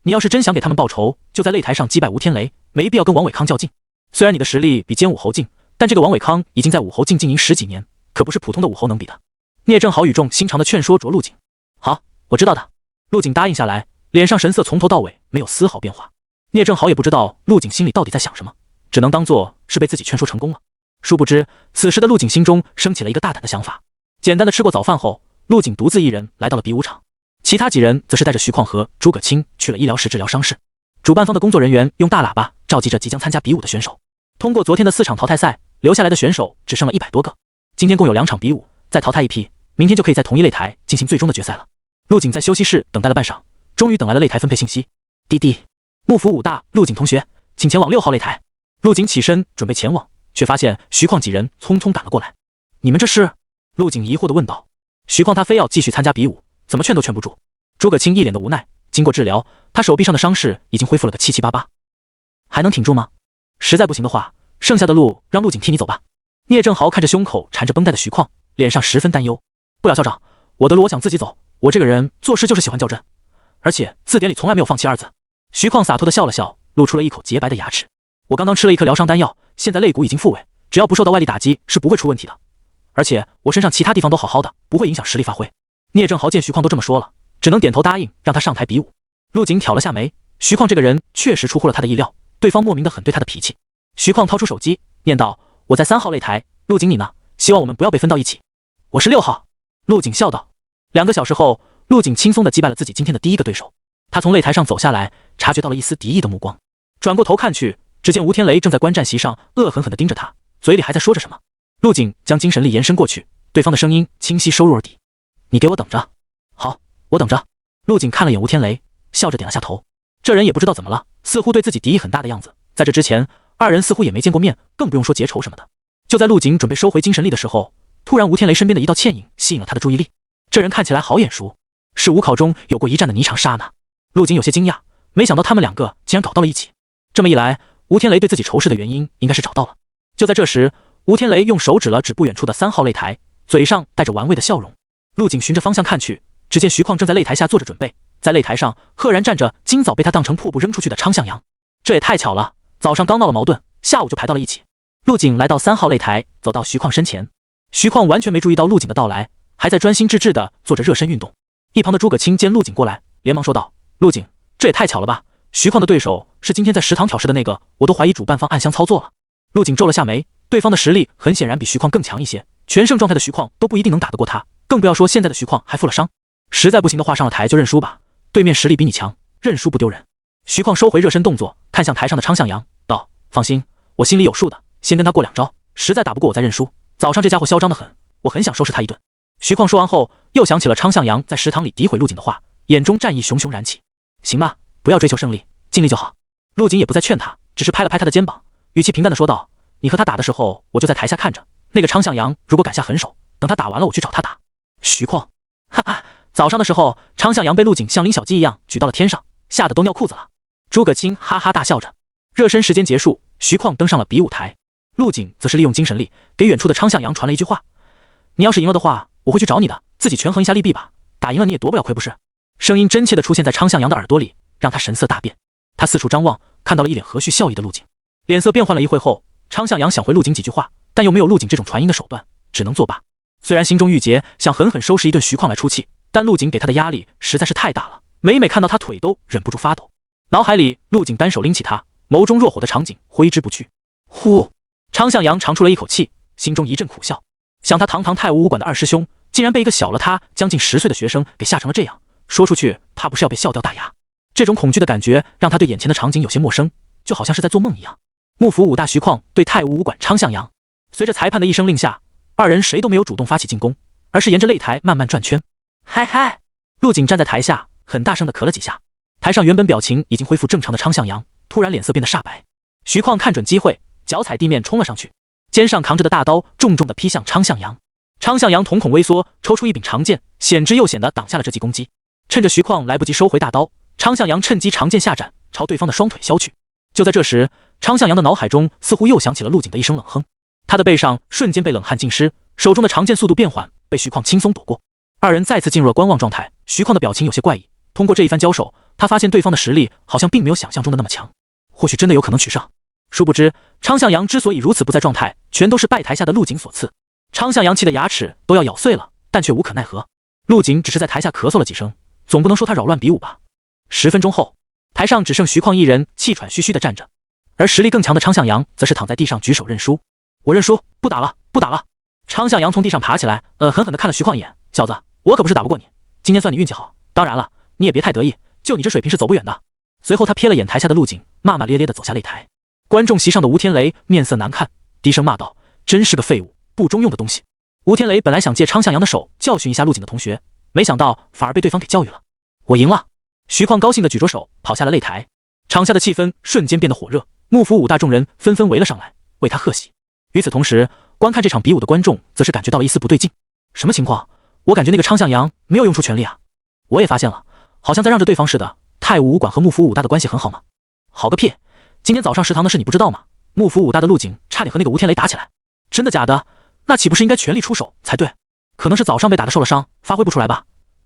你要是真想给他们报仇，就在擂台上击败吴天雷，没必要跟王伟康较劲。虽然你的实力比肩武侯境，但这个王伟康已经在武侯境经营10几年，可不是普通的武侯能比的。”聂正豪语重心长的劝说着陆景。好，我知道的。陆景答应下来，脸上神色从头到尾没有丝毫变化。聂正豪也不知道陆景心里到底在想什么，只能当作是被自己劝说成功了。殊不知，此时的陆景心中升起了一个大胆的想法。简单的吃过早饭后，陆景独自一人来到了比武场，其他几人则是带着徐况和诸葛青去了医疗室治疗伤势。主办方的工作人员用大喇叭召集着即将参加比武的选手。通过昨天的4场淘汰赛，留下来的选手只剩了100多个。今天共有2场比武，再淘汰一批，明天就可以在同一擂台进行最终的决赛了。陆景在休息室等待了半晌，终于等来了擂台分配信息。滴滴，幕府武大陆景同学，请前往6号擂台。陆景起身准备前往，却发现徐况几人匆匆赶了过来。你们这是？陆景疑惑地问道。徐况他非要继续参加比武，怎么劝都劝不住。诸葛青一脸的无奈，经过治疗，他手臂上的伤势已经恢复了个七七八八。还能挺住吗？实在不行的话，剩下的路让陆景替你走吧。聂正豪看着胸口缠着绷带的徐况，脸上十分担忧。不了校长，我的路我想自己走，我这个人做事就是喜欢较真，而且字典里从来没有放弃2字。徐况洒脱地笑了笑，露出了一口洁白的牙齿。我刚刚吃了一颗疗伤丹药，现在肋骨已经复位，只要不受到外力打击是不会出问题的。而且我身上其他地方都好好的，不会影响实力发挥。聂正豪见徐况都这么说了，只能点头答应，让他上台比武。陆景挑了下眉，徐况这个人确实出乎了他的意料，对方莫名的很对他的脾气。徐况掏出手机，念道：“我在3号擂台，陆景你呢？希望我们不要被分到一起。”我是6号。陆景笑道。2个小时后，陆景轻松地击败了自己今天的第一个对手。他从擂台上走下来，察觉到了一丝敌意的目光，转过头看去，只见吴天雷正在观战席上恶狠狠地盯着他，嘴里还在说着什么。陆景将精神力延伸过去，对方的声音清晰收入耳底：“你给我等着。”好，我等着。陆景看了眼吴天雷，笑着点了下头。这人也不知道怎么了，似乎对自己敌意很大的样子。在这之前，2人似乎也没见过面，更不用说结仇什么的。就在陆景准备收回精神力的时候，突然吴天雷身边的一道倩影吸引了他的注意力。这人看起来好眼熟，是武考中有过一战的霓裳刹那。陆景有些惊讶，没想到他们2个竟然搞到了一起。这么一来，吴天雷对自己仇视的原因应该是找到了。就在这时，吴天雷用手指了指不远处的3号擂台，嘴上带着玩味的笑容。陆景循着方向看去，只见徐况正在擂台下坐着准备，在擂台上赫然站着今早被他当成破布扔出去的昌向阳。这也太巧了，早上刚闹了矛盾，下午就排到了一起。陆景来到3号擂台，走到徐况身前。徐况完全没注意到陆景的到来，还在专心致志地做着热身运动。一旁的诸葛青见陆景过来，连忙说道：“陆景，这也太巧了吧！徐况的对手是今天在食堂挑事的那个，我都怀疑主办方暗箱操作了。”陆景皱了下眉，对方的实力很显然比徐况更强一些，全盛状态的徐况都不一定能打得过他，更不要说现在的徐况还负了伤。实在不行的话，上了台就认输吧，对面实力比你强，认输不丢人。徐况收回热身动作，看向台上的昌向阳，道：“放心，我心里有数的，先跟他过2招，实在打不过我再认输。早上这家伙嚣张得很，我很想收拾他一顿。”徐况说完后，又想起了昌向阳在食堂里诋毁陆景的话，眼中战意熊熊燃起。行吧，不要追求胜利，尽力就好。陆景也不再劝他，只是拍了拍他的肩膀，语气平淡的说道：“你和他打的时候，我就在台下看着。那个昌向阳如果敢下狠手，等他打完了，我去找他打。”徐况，哈哈，早上的时候，昌向阳被陆景像拎小鸡一样举到了天上，吓得都尿裤子了。诸葛青哈哈大笑着。热身时间结束，徐况登上了比武台，陆景则是利用精神力给远处的昌向阳传了一句话：“你要是赢了的话，我会去找你的，自己权衡一下利弊吧。打赢了你也夺不了魁不是？”声音真切地出现在昌向阳的耳朵里，让他神色大变。他四处张望，看到了一脸和煦笑意的陆景，脸色变换了一会后，昌向阳想回陆景几句话，但又没有陆景这种传音的手段，只能作罢。虽然心中郁结，想狠狠收拾一顿徐况来出气，但陆景给他的压力实在是太大了，每每看到他腿都忍不住发抖。脑海里陆景单手拎起他，眸中若火的场景挥之不去。呼，昌向阳长出了一口气，心中一阵苦笑，想他堂堂太武武馆的二师兄，竟然被一个小了他将近10岁的学生给吓成了这样，说出去怕不是要被笑掉大牙。这种恐惧的感觉让他对眼前的场景有些陌生，就好像是在做梦一样。幕府武大徐况对太武武馆昌向阳，随着裁判的一声令下，二人谁都没有主动发起进攻，而是沿着擂台慢慢转圈。嗨嗨，陆景站在台下很大声地咳了几下。台上原本表情已经恢复正常的昌向阳突然脸色变得煞白。徐况看准机会，脚踩地面冲了上去，肩上扛着的大刀重重地劈向昌向阳。昌向阳瞳孔微缩，抽出一柄长剑，险之又险地挡下了这记攻击。趁着徐况来不及收回大刀，昌向阳趁机长剑下斩，朝对方的双腿削去。就在这时，昌向阳的脑海中似乎又响起了陆景的一声冷哼，他的背上瞬间被冷汗浸湿，手中的长剑速度变缓，被徐况轻松躲过。二人再次进入了观望状态，徐况的表情有些怪异。通过这一番交手，他发现对方的实力好像并没有想象中的那么强，或许真的有可能取胜。殊不知，昌向阳之所以如此不在状态，全都是拜台下的陆景所赐。昌向阳气得牙齿都要咬碎了，但却无可奈何。陆景只是在台下咳嗽了几声，总不能说他扰乱比武吧。10分钟后，台上只剩徐况一人气喘吁吁地站着，而实力更强的昌向阳则是躺在地上举手认输。我认输，不打了，不打了。昌向阳从地上爬起来，狠狠地看了徐况一眼，小子，我可不是打不过你，今天算你运气好，当然了，你也别太得意，就你这水平是走不远的。随后他瞥了眼台下的陆景，骂骂咧咧地走下擂台。观众席上的吴天雷面色难看，低声骂道：“真是个废物，不中用的东西。”吴天雷本来想借昌向阳的手教训一下陆景的同学，没想到反而被对方给教育了。我赢了！徐况高兴地举着手跑下了擂台，场下的气氛瞬间变得火热，幕府武大众人纷纷围了上来，为他贺喜。与此同时，观看这场比武的观众则是感觉到了一丝不对劲。什么情况？我感觉那个昌向阳没有用出全力啊！我也发现了，好像在让着对方似的。太武武馆和幕府武大的关系很好吗？好个屁！今天早上食堂的事你不知道吗？幕府武大的陆景差点和那个吴天雷打起来。真的假的？那岂不是应该全力出手才对？可能是早上被打得受了伤，发挥不出来吧。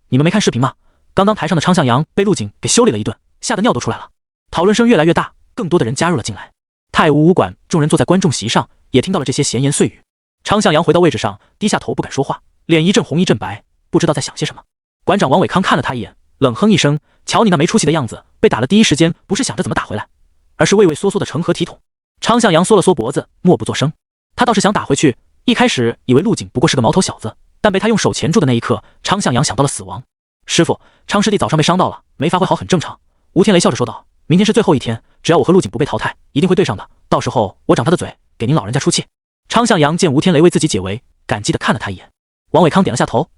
你们没看视频吗？刚刚台上的昌向阳被陆景给修理了一顿，吓得尿都出来了。讨论声越来越大，更多的人加入了进来。太武武馆众人坐在观众席上，也听到了这些闲言碎语。昌向阳回到位置上，低下头不敢说话，脸一阵红一阵白，不知道在想些什么。馆长王伟康看了他一眼，冷哼一声：“瞧你那没出息的样子，被打的第一时间不是想着怎么打回来，而是畏畏缩缩的成何体统。”昌向阳缩了缩脖子，默不作声。他倒是想打回去，一开始以为陆景不过是个毛头小子，但被他用手钳住的那一刻，昌向阳想到了死亡。师傅，昌师弟早上被伤到了，没发挥好很正常。吴天雷笑着说道：“明天是最后一天，只要我和陆景不被淘汰，一定会对上的。到时候我长他的嘴，给您老人家出气。”昌向阳见吴天雷为自己解围，感激地看了他一眼。王伟康点了下头：“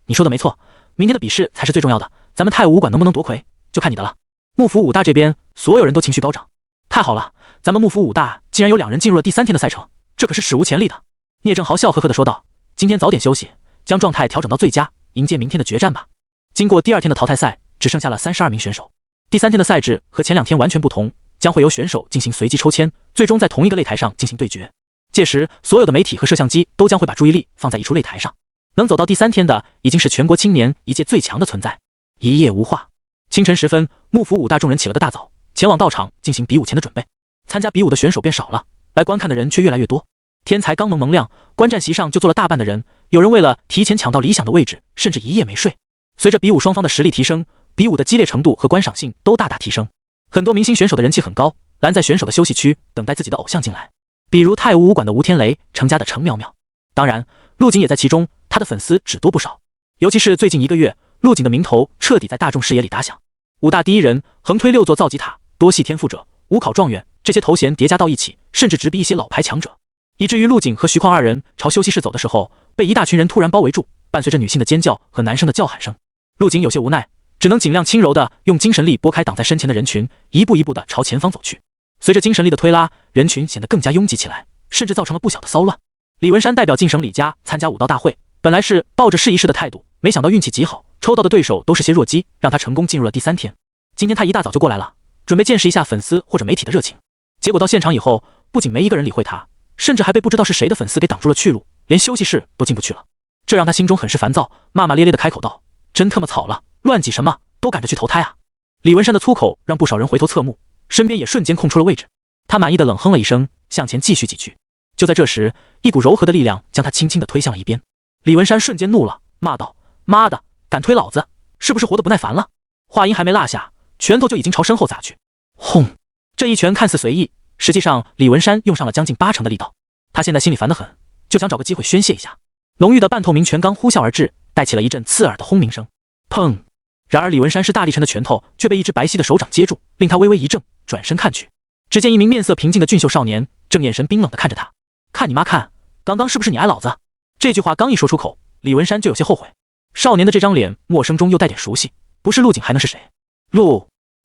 你说的没错，明天的比试才是最重要的，咱们太武武馆能不能夺魁，就看你的了。”幕府武大这边所有人都情绪高涨，太好了，咱们幕府武大竟然有2人进入了第3天的赛程，这可是史无前例的。聂正豪笑呵呵地说道：“今天早点休息，将状态调整到最佳，迎接明天的决战吧。”经过第2天的淘汰赛，只剩下了32名选手。第3天的赛制和前2天完全不同，将会由选手进行随机抽签，最终在同一个擂台上进行对决。届时，所有的媒体和摄像机都将会把注意力放在一处擂台上。能走到第3天的，已经是全国青年一届最强的存在。一夜无话，清晨时分，幕府5大众人起了个大早，前往道场进行比武前的准备。参加比武的选手变少了，来观看的人却越来越多。天才刚蒙亮，观战席上就坐了大半的人，有人为了提前抢到理想的位置，甚至一夜没睡。随着比武双方的实力提升，比武的激烈程度和观赏性都大大提升。很多明星选手的人气很高，拦在选手的休息区等待自己的偶像进来，比如太武武馆的吴天雷，程家的程淼淼。当然，陆景也在其中，他的粉丝只多不少。尤其是最近1个月，陆景的名头彻底在大众视野里打响。5大第一人，横推6座造极塔，多系天赋者，5考状元，这些头衔叠加到一起，甚至直逼一些老牌强者。以至于陆景和徐况2人朝休息室走的时候，被一大群人突然包围住，伴随着女性的尖叫和男生的叫喊声。陆景有些无奈，只能尽量轻柔地用精神力拨开挡在身前的人群，一步一步地朝前方走去。随着精神力的推拉，人群显得更加拥挤起来，甚至造成了不小的骚乱。李文山代表晋省李家参加武道大会，本来是抱着试一试的态度，没想到运气极好，抽到的对手都是些弱鸡，让他成功进入了第3天。今天他一大早就过来了，准备见识一下粉丝或者媒体的热情。结果到现场以后，不仅没一个人理会他，甚至还被不知道是谁的粉丝给挡住了去路，连休息室都进不去了。这让他心中很是烦躁，骂骂咧咧的开口道：“真他妈草了，乱挤什么，都赶着去投胎啊！”李文山的粗口让不少人回头侧目，身边也瞬间空出了位置。他满意的冷哼了一声，向前继续挤去。就在这时，一股柔和的力量将他轻轻地推向了一边。李文山瞬间怒了，骂道：“妈的，敢推老子，是不是活得不耐烦了？”话音还没落下，拳头就已经朝身后砸去。轰！这一拳看似随意，实际上李文山用上了将近80%的力道。他现在心里烦得很，就想找个机会宣泄一下。浓郁的半透明拳罡呼啸而至，带起了一阵刺耳的轰鸣声。砰！然而李文山是大力沉的拳头却被一只白皙的手掌接住，令他微微一怔，转身看去，只见一名面色平静的俊秀少年正眼神冰冷地看着他。看你妈看，刚刚是不是你挨老子？这句话刚一说出口，李文山就有些后悔。少年的这张脸陌生中又带点熟悉，不是陆景还能是谁？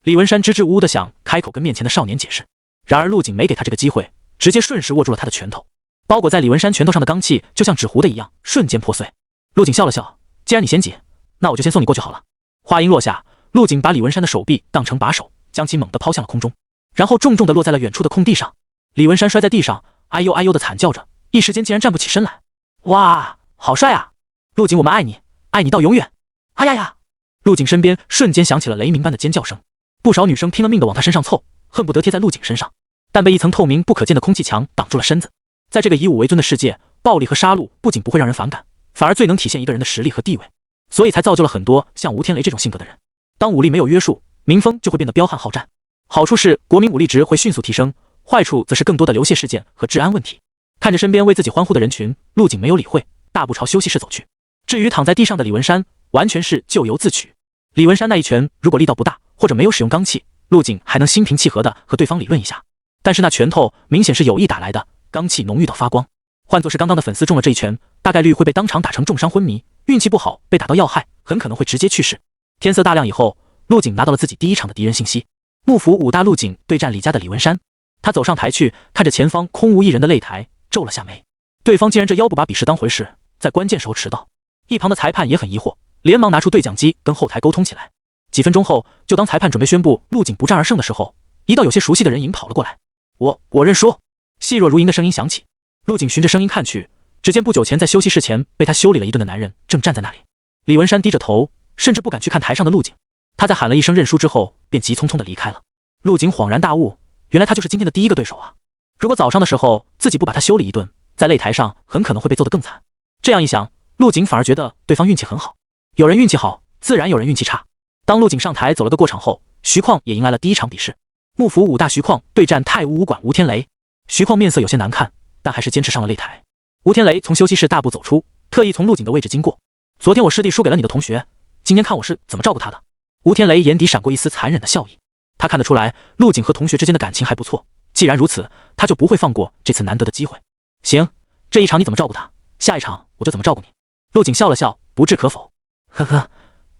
李文山支支吾吾地想开口跟面前的少年解释，然而陆景没给他这个机会，直接顺势握住了他的拳头。包裹在李文山拳头上的罡气就像纸糊的一样，瞬间破碎。陆景笑了笑，既然你嫌挤，那我就先送你过去好了。话音落下，陆景把李文山的手臂当成把手，将其猛地抛向了空中，然后重重地落在了远处的空地上。李文山摔在地上，哎呦哎呦地惨叫着，一时间竟然站不起身来。哇，好帅啊！陆景，我们爱你，爱你到永远！哎呀呀！陆景身边瞬间响起了雷鸣般的尖叫声，不少女生拼了命地往他身上凑，恨不得贴在陆景身上，但被一层透明不可见的空气墙挡住了身子。在这个以武为尊的世界，暴力和杀戮不仅不会让人反感，反而最能体现一个人的实力和地位，所以才造就了很多像吴天雷这种性格的人。当武力没有约束，民风就会变得彪悍好战。好处是国民武力值会迅速提升，坏处则是更多的流血事件和治安问题。看着身边为自己欢呼的人群，陆景没有理会，大步朝休息室走去。至于躺在地上的李文山，完全是咎由自取。李文山那一拳如果力道不大，或者没有使用罡气，陆景还能心平气和地和对方理论一下。但是那拳头明显是有意打来的，罡气浓郁到发光。换作是刚刚的粉丝中了这一拳，大概率会被当场打成重伤昏迷，运气不好被打到要害，很可能会直接去世。天色大亮以后，陆景拿到了自己第一场的敌人信息：幕府5大陆景对战李家的李文山。他走上台去，看着前方空无一人的擂台，皱了下眉。对方竟然这妖不把比试当回事，在关键时候迟到。一旁的裁判也很疑惑，连忙拿出对讲机跟后台沟通起来。几分钟后，就当裁判准备宣布陆景不战而胜的时候，一道有些熟悉的人影跑了过来。我认输。细若如银的声音响起。陆景循着声音看去，只见不久前在休息室前被他修理了一顿的男人正站在那里。李文山低着头，甚至不敢去看台上的陆景。他在喊了一声认输之后，便急匆匆地离开了。陆景恍然大悟，原来他就是今天的第一个对手啊！如果早上的时候自己不把他修理一顿，在擂台上很可能会被揍得更惨。这样一想，陆景反而觉得对方运气很好。有人运气好，自然有人运气差。当陆景上台走了个过场后，徐况也迎来了第一场比试。幕府5大徐况对战太武武馆吴天雷。徐况面色有些难看，但还是坚持上了擂台。吴天雷从休息室大步走出，特意从陆景的位置经过。昨天我师弟输给了你的同学，今天看我是怎么照顾他的。吴天雷眼底闪过一丝残忍的笑意，他看得出来陆景和同学之间的感情还不错，既然如此，他就不会放过这次难得的机会。行，这一场你怎么照顾他，下一场我就怎么照顾你。陆景笑了笑，不置可否。呵呵，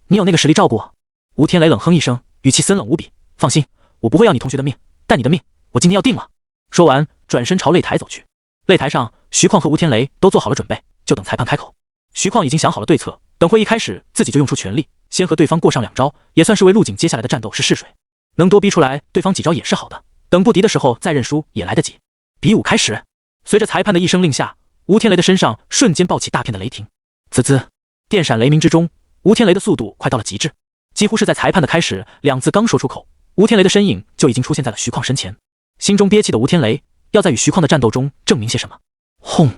你有那个实力照顾我？吴天雷冷哼一声，语气森冷无比。放心，我不会要你同学的命，但你的命我今天要定了。说完，转身朝擂台走去。擂台上，徐况和吴天雷都做好了准备，就等裁判开口。徐况已经想好了对策，等会一开始自己就用出全力，先和对方过上2招，也算是为陆景接下来的战斗试试水。能多逼出来对方几招也是好的，等不敌的时候再认输也来得及。比武开始，随着裁判的一声令下，吴天雷的身上瞬间爆起大片的雷霆，滋滋，电闪雷鸣之中，吴天雷的速度快到了极致，几乎是在裁判的开始两字刚说出口，吴天雷的身影就已经出现在了徐况身前。心中憋气的吴天雷要在与徐况的战斗中证明些什么。轰！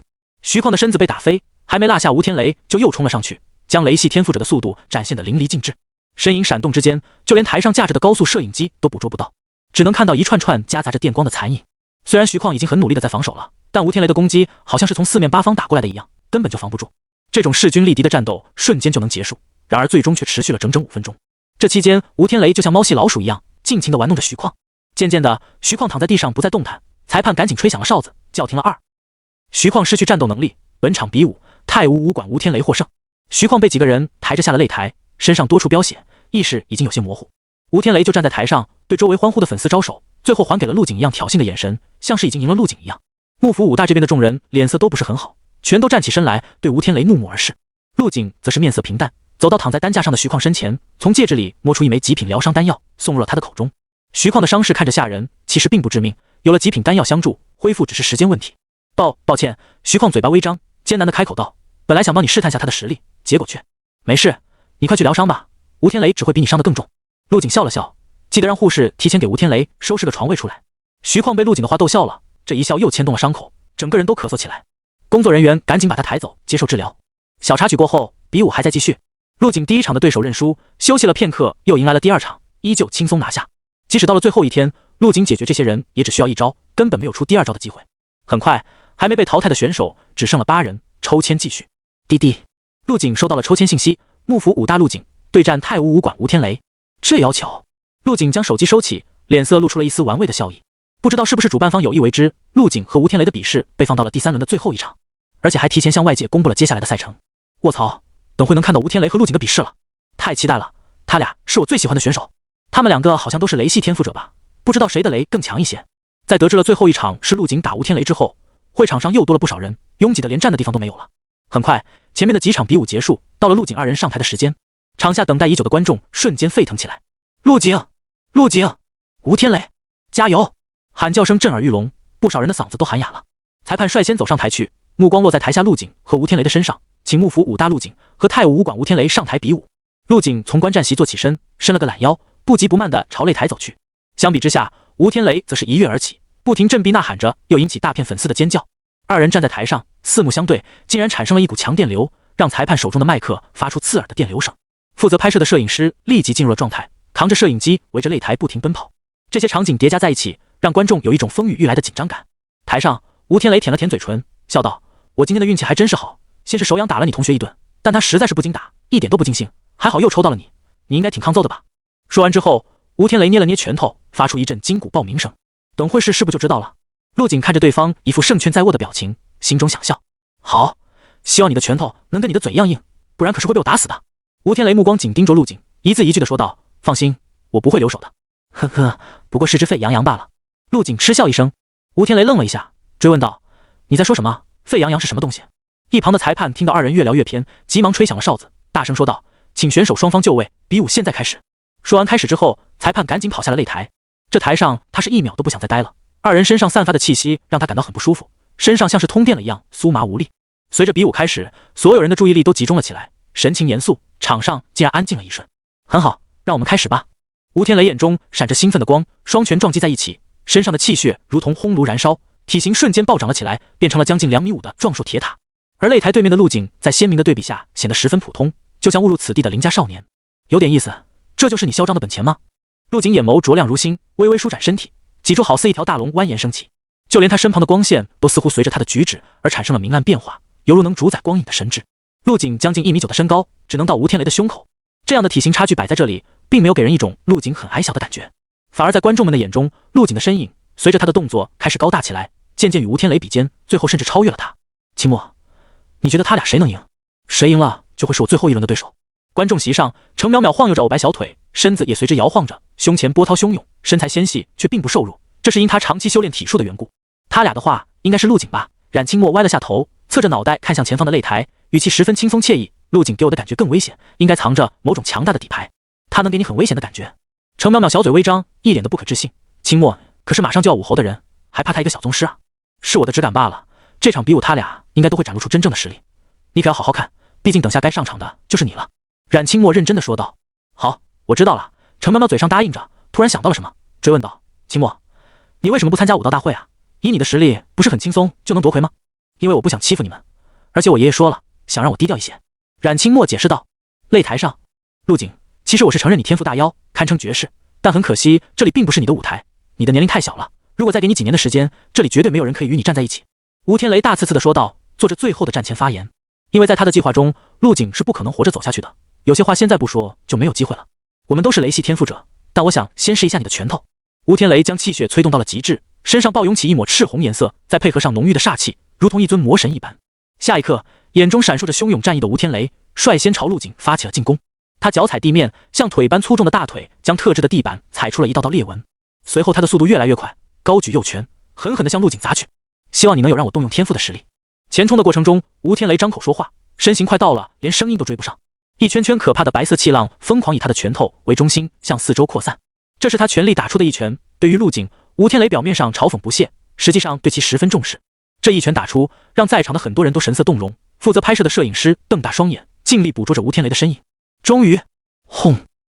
徐况的身子被打飞，还没落下，吴天雷就又冲了上去，将雷系天赋者的速度展现得淋漓尽致。身影闪动之间，就连台上架着的高速摄影机都捕捉不到，只能看到一串串夹杂着电光的残影。虽然徐况已经很努力的在防守了，但吴天雷的攻击好像是从四面八方打过来的一样，根本就防不住。这种势均力敌的战斗瞬间就能结束，然而最终却持续了整整5分钟。这期间，吴天雷就像猫戏老鼠一样，尽情地玩弄着徐况。渐渐的，徐况躺在地上不再动弹，裁判赶紧吹响了哨子，叫停了2。徐况失去战斗能力，本场比武太武武馆吴天雷获胜。徐况被几个人抬着下了擂台，身上多处飙血，意识已经有些模糊。吴天雷就站在台上，对周围欢呼的粉丝招手，最后还给了陆景一样挑衅的眼神，像是已经赢了陆景一样。幕府武大这边的众人脸色都不是很好，全都站起身来对吴天雷怒目而视。陆景则是面色平淡，走到躺在担架上的徐况身前，从戒指里摸出一枚极品疗伤丹药，送入了他的口中。徐况的伤势看着吓人，其实并不致命，有了极品丹药相助，恢复只是时间问题。抱歉，徐况嘴巴微张，艰难的开口道，本来想帮你试探下他的实力，结果却……没事，你快去疗伤吧，吴天雷只会比你伤得更重。陆景笑了笑，记得让护士提前给吴天雷收拾个床位出来。徐况被陆景的话逗笑了，这一笑又牵动了伤口，整个人都咳嗽起来。工作人员赶紧把他抬走，接受治疗。小插曲过后，比武还在继续。陆景第1场的对手认输，休息了片刻，又迎来了第2场，依旧轻松拿下。即使到了最后一天，陆景解决这些人也只需要1招，根本没有出第2招的机会。很快，还没被淘汰的选手只剩了8人，抽签继续。滴滴，陆景收到了抽签信息，幕府武大陆景对战太武武馆吴天雷。这要巧，陆景将手机收起，脸色露出了一丝玩味的笑意。不知道是不是主办方有意为之，陆景和吴天雷的比试被放到了第3轮的最后一场，而且还提前向外界公布了接下来的赛程。卧槽，等会能看到吴天雷和陆景的比试了，太期待了！他俩是我最喜欢的选手，他们2个好像都是雷系天赋者吧？不知道谁的雷更强一些。在得知了最后一场是陆景打吴天雷之后，会场上又多了不少人，拥挤的连站的地方都没有了。很快，前面的几场比武结束，到了陆景2人上台的时间，场下等待已久的观众瞬间沸腾起来。陆景，陆景，吴天雷，加油！喊叫声震耳欲聋，不少人的嗓子都喊哑了。裁判率先走上台去，目光落在台下陆景和吴天雷的身上，请幕府武大陆景和太武武馆吴天雷上台比武。陆景从观战席坐起身，伸了个懒腰，不急不慢地朝擂台走去。相比之下，吴天雷则是一跃而起，不停振臂呐喊着，又引起大片粉丝的尖叫。2人站在台上，四目相对，竟然产生了一股强电流，让裁判手中的麦克发出刺耳的电流声。负责拍摄的摄影师立即进入了状态，扛着摄影机围着擂台不停奔跑。这些场景叠加在一起，让观众有一种风雨欲来的紧张感。台上，吴天雷舔了舔嘴唇，笑道：“我今天的运气还真是好，先是手痒打了你同学一顿，但他实在是不经打，一点都不尽兴，还好又抽到了你，你应该挺抗揍的吧？”说完之后，吴天雷捏了捏拳头，发出一阵筋骨爆鸣声。等会是不就知道了。陆景看着对方一副胜券在握的表情，心中想笑。好，希望你的拳头能跟你的嘴一样硬，不然可是会被我打死的。吴天雷目光紧盯着陆景，一字一句的说道：“放心，我不会留手的。”呵呵，不过是只沸羊羊罢了。陆景嗤笑一声。吴天雷愣了一下，追问道：“你在说什么？沸羊羊是什么东西？”一旁的裁判听到2人越聊越偏，急忙吹响了哨子，大声说道：“请选手双方就位，比武现在开始。”说完开始之后，裁判赶紧跑下了擂台。这台上他是1秒都不想再待了，2人身上散发的气息让他感到很不舒服，身上像是通电了一样酥麻无力。随着比武开始，所有人的注意力都集中了起来，神情严肃，场上竟然安静了一瞬。很好，让我们开始吧。吴天雷眼中闪着兴奋的光，双拳撞击在一起，身上的气血如同烘炉燃烧，体型瞬间暴涨了起来，变成了将近2米5的壮硕铁塔。而擂台对面的陆景在鲜明的对比下显得十分普通，就像误入此地的邻家少年。有点意思，这就是你嚣张的本钱吗？陆景眼眸灼亮如星，微微舒展身体，脊柱好似一条大龙蜿蜒升起，就连他身旁的光线都似乎随着他的举止而产生了明暗变化，犹如能主宰光影的神智。陆景将近1米9的身高，只能到吴天雷的胸口，这样的体型差距摆在这里，并没有给人一种陆景很矮小的感觉，反而在观众们的眼中，陆景的身影随着他的动作开始高大起来，渐渐与吴天雷比肩，最后甚至超越了他。秦墨，你觉得他俩谁能赢？谁赢了就会是我最后一轮的对手。观众席上，程淼淼晃悠着藕白小腿，身子也随之摇晃着，胸前波涛汹涌，身材纤细却并不瘦弱，这是因他长期修炼体术的缘故。他俩的话应该是陆景吧？冉清墨歪了下头，侧着脑袋看向前方的擂台，语气十分轻松惬意。陆景给我的感觉更危险，应该藏着某种强大的底牌，他能给你很危险的感觉。程淼淼小嘴微张，一脸的不可置信。清墨，可是马上就要武侯的人，还怕他一个小宗师啊？是我的直感罢了。这场比武，他俩应该都会展露出真正的实力。你可要好好看，毕竟等下该上场的就是你了。冉清墨认真的说道。好，我知道了。程淼淼嘴上答应着，突然想到了什么，追问道：清墨，你为什么不参加武道大会啊？以你的实力，不是很轻松就能夺魁吗？因为我不想欺负你们，而且我爷爷说了，想让我低调一些。冉清墨解释道。擂台上，陆景，其实我是承认你天赋大妖，堪称绝世，但很可惜，这里并不是你的舞台，你的年龄太小了。如果再给你几年的时间，这里绝对没有人可以与你站在一起。吴天雷大刺刺地说道，做着最后的战前发言。因为在他的计划中，陆景是不可能活着走下去的，有些话现在不说就没有机会了。我们都是雷系天赋者，但我想先试一下你的拳头。吴天雷将气血催动到了极致，身上暴涌起一抹赤红颜色，再配合上浓郁的煞气，如同一尊魔神一般。下一刻，眼中闪烁着汹涌战意的吴天雷率先朝陆景发起了进攻。他脚踩地面，像腿般粗重的大腿将特制的地板踩出了一道道裂纹。随后他的速度越来越快，高举右拳，狠狠地向陆景砸去。希望你能有让我动用天赋的实力。前冲的过程中，吴天雷张口说话，身形快到了连声音都追不上。一圈圈可怕的白色气浪疯狂以他的拳头为中心向四周扩散。这是他全力打出的一拳。对于陆景，吴天雷表面上嘲讽不屑，实际上对其十分重视。这一拳打出，让在场的很多人都神色动容。负责拍摄的摄影师瞪大双眼，尽力捕捉着吴天雷的身影。终于，轰！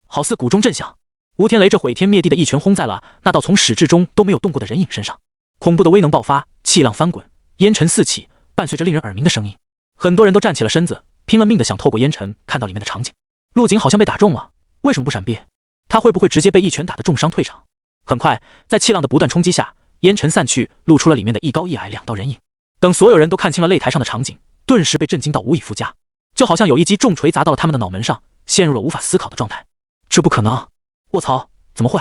好似鼓中震响，吴天雷这毁天灭地的一拳轰在了那道从始至终都没有动过的人影身上。恐怖的威能爆发，气浪翻滚，烟尘四起，伴随着令人耳鸣的声音。很多人都站起了身子，拼了命的想透过烟尘看到里面的场景。陆景好像被打中了，为什么不闪避？他会不会直接被一拳打得重伤退场？很快，在气浪的不断冲击下，烟尘散去，露出了里面的一高一矮两道人影。等所有人都看清了擂台上的场景，顿时被震惊到无以复加，就好像有一击重锤砸到了他们的脑门上，陷入了无法思考的状态。这不可能！卧槽，怎么会？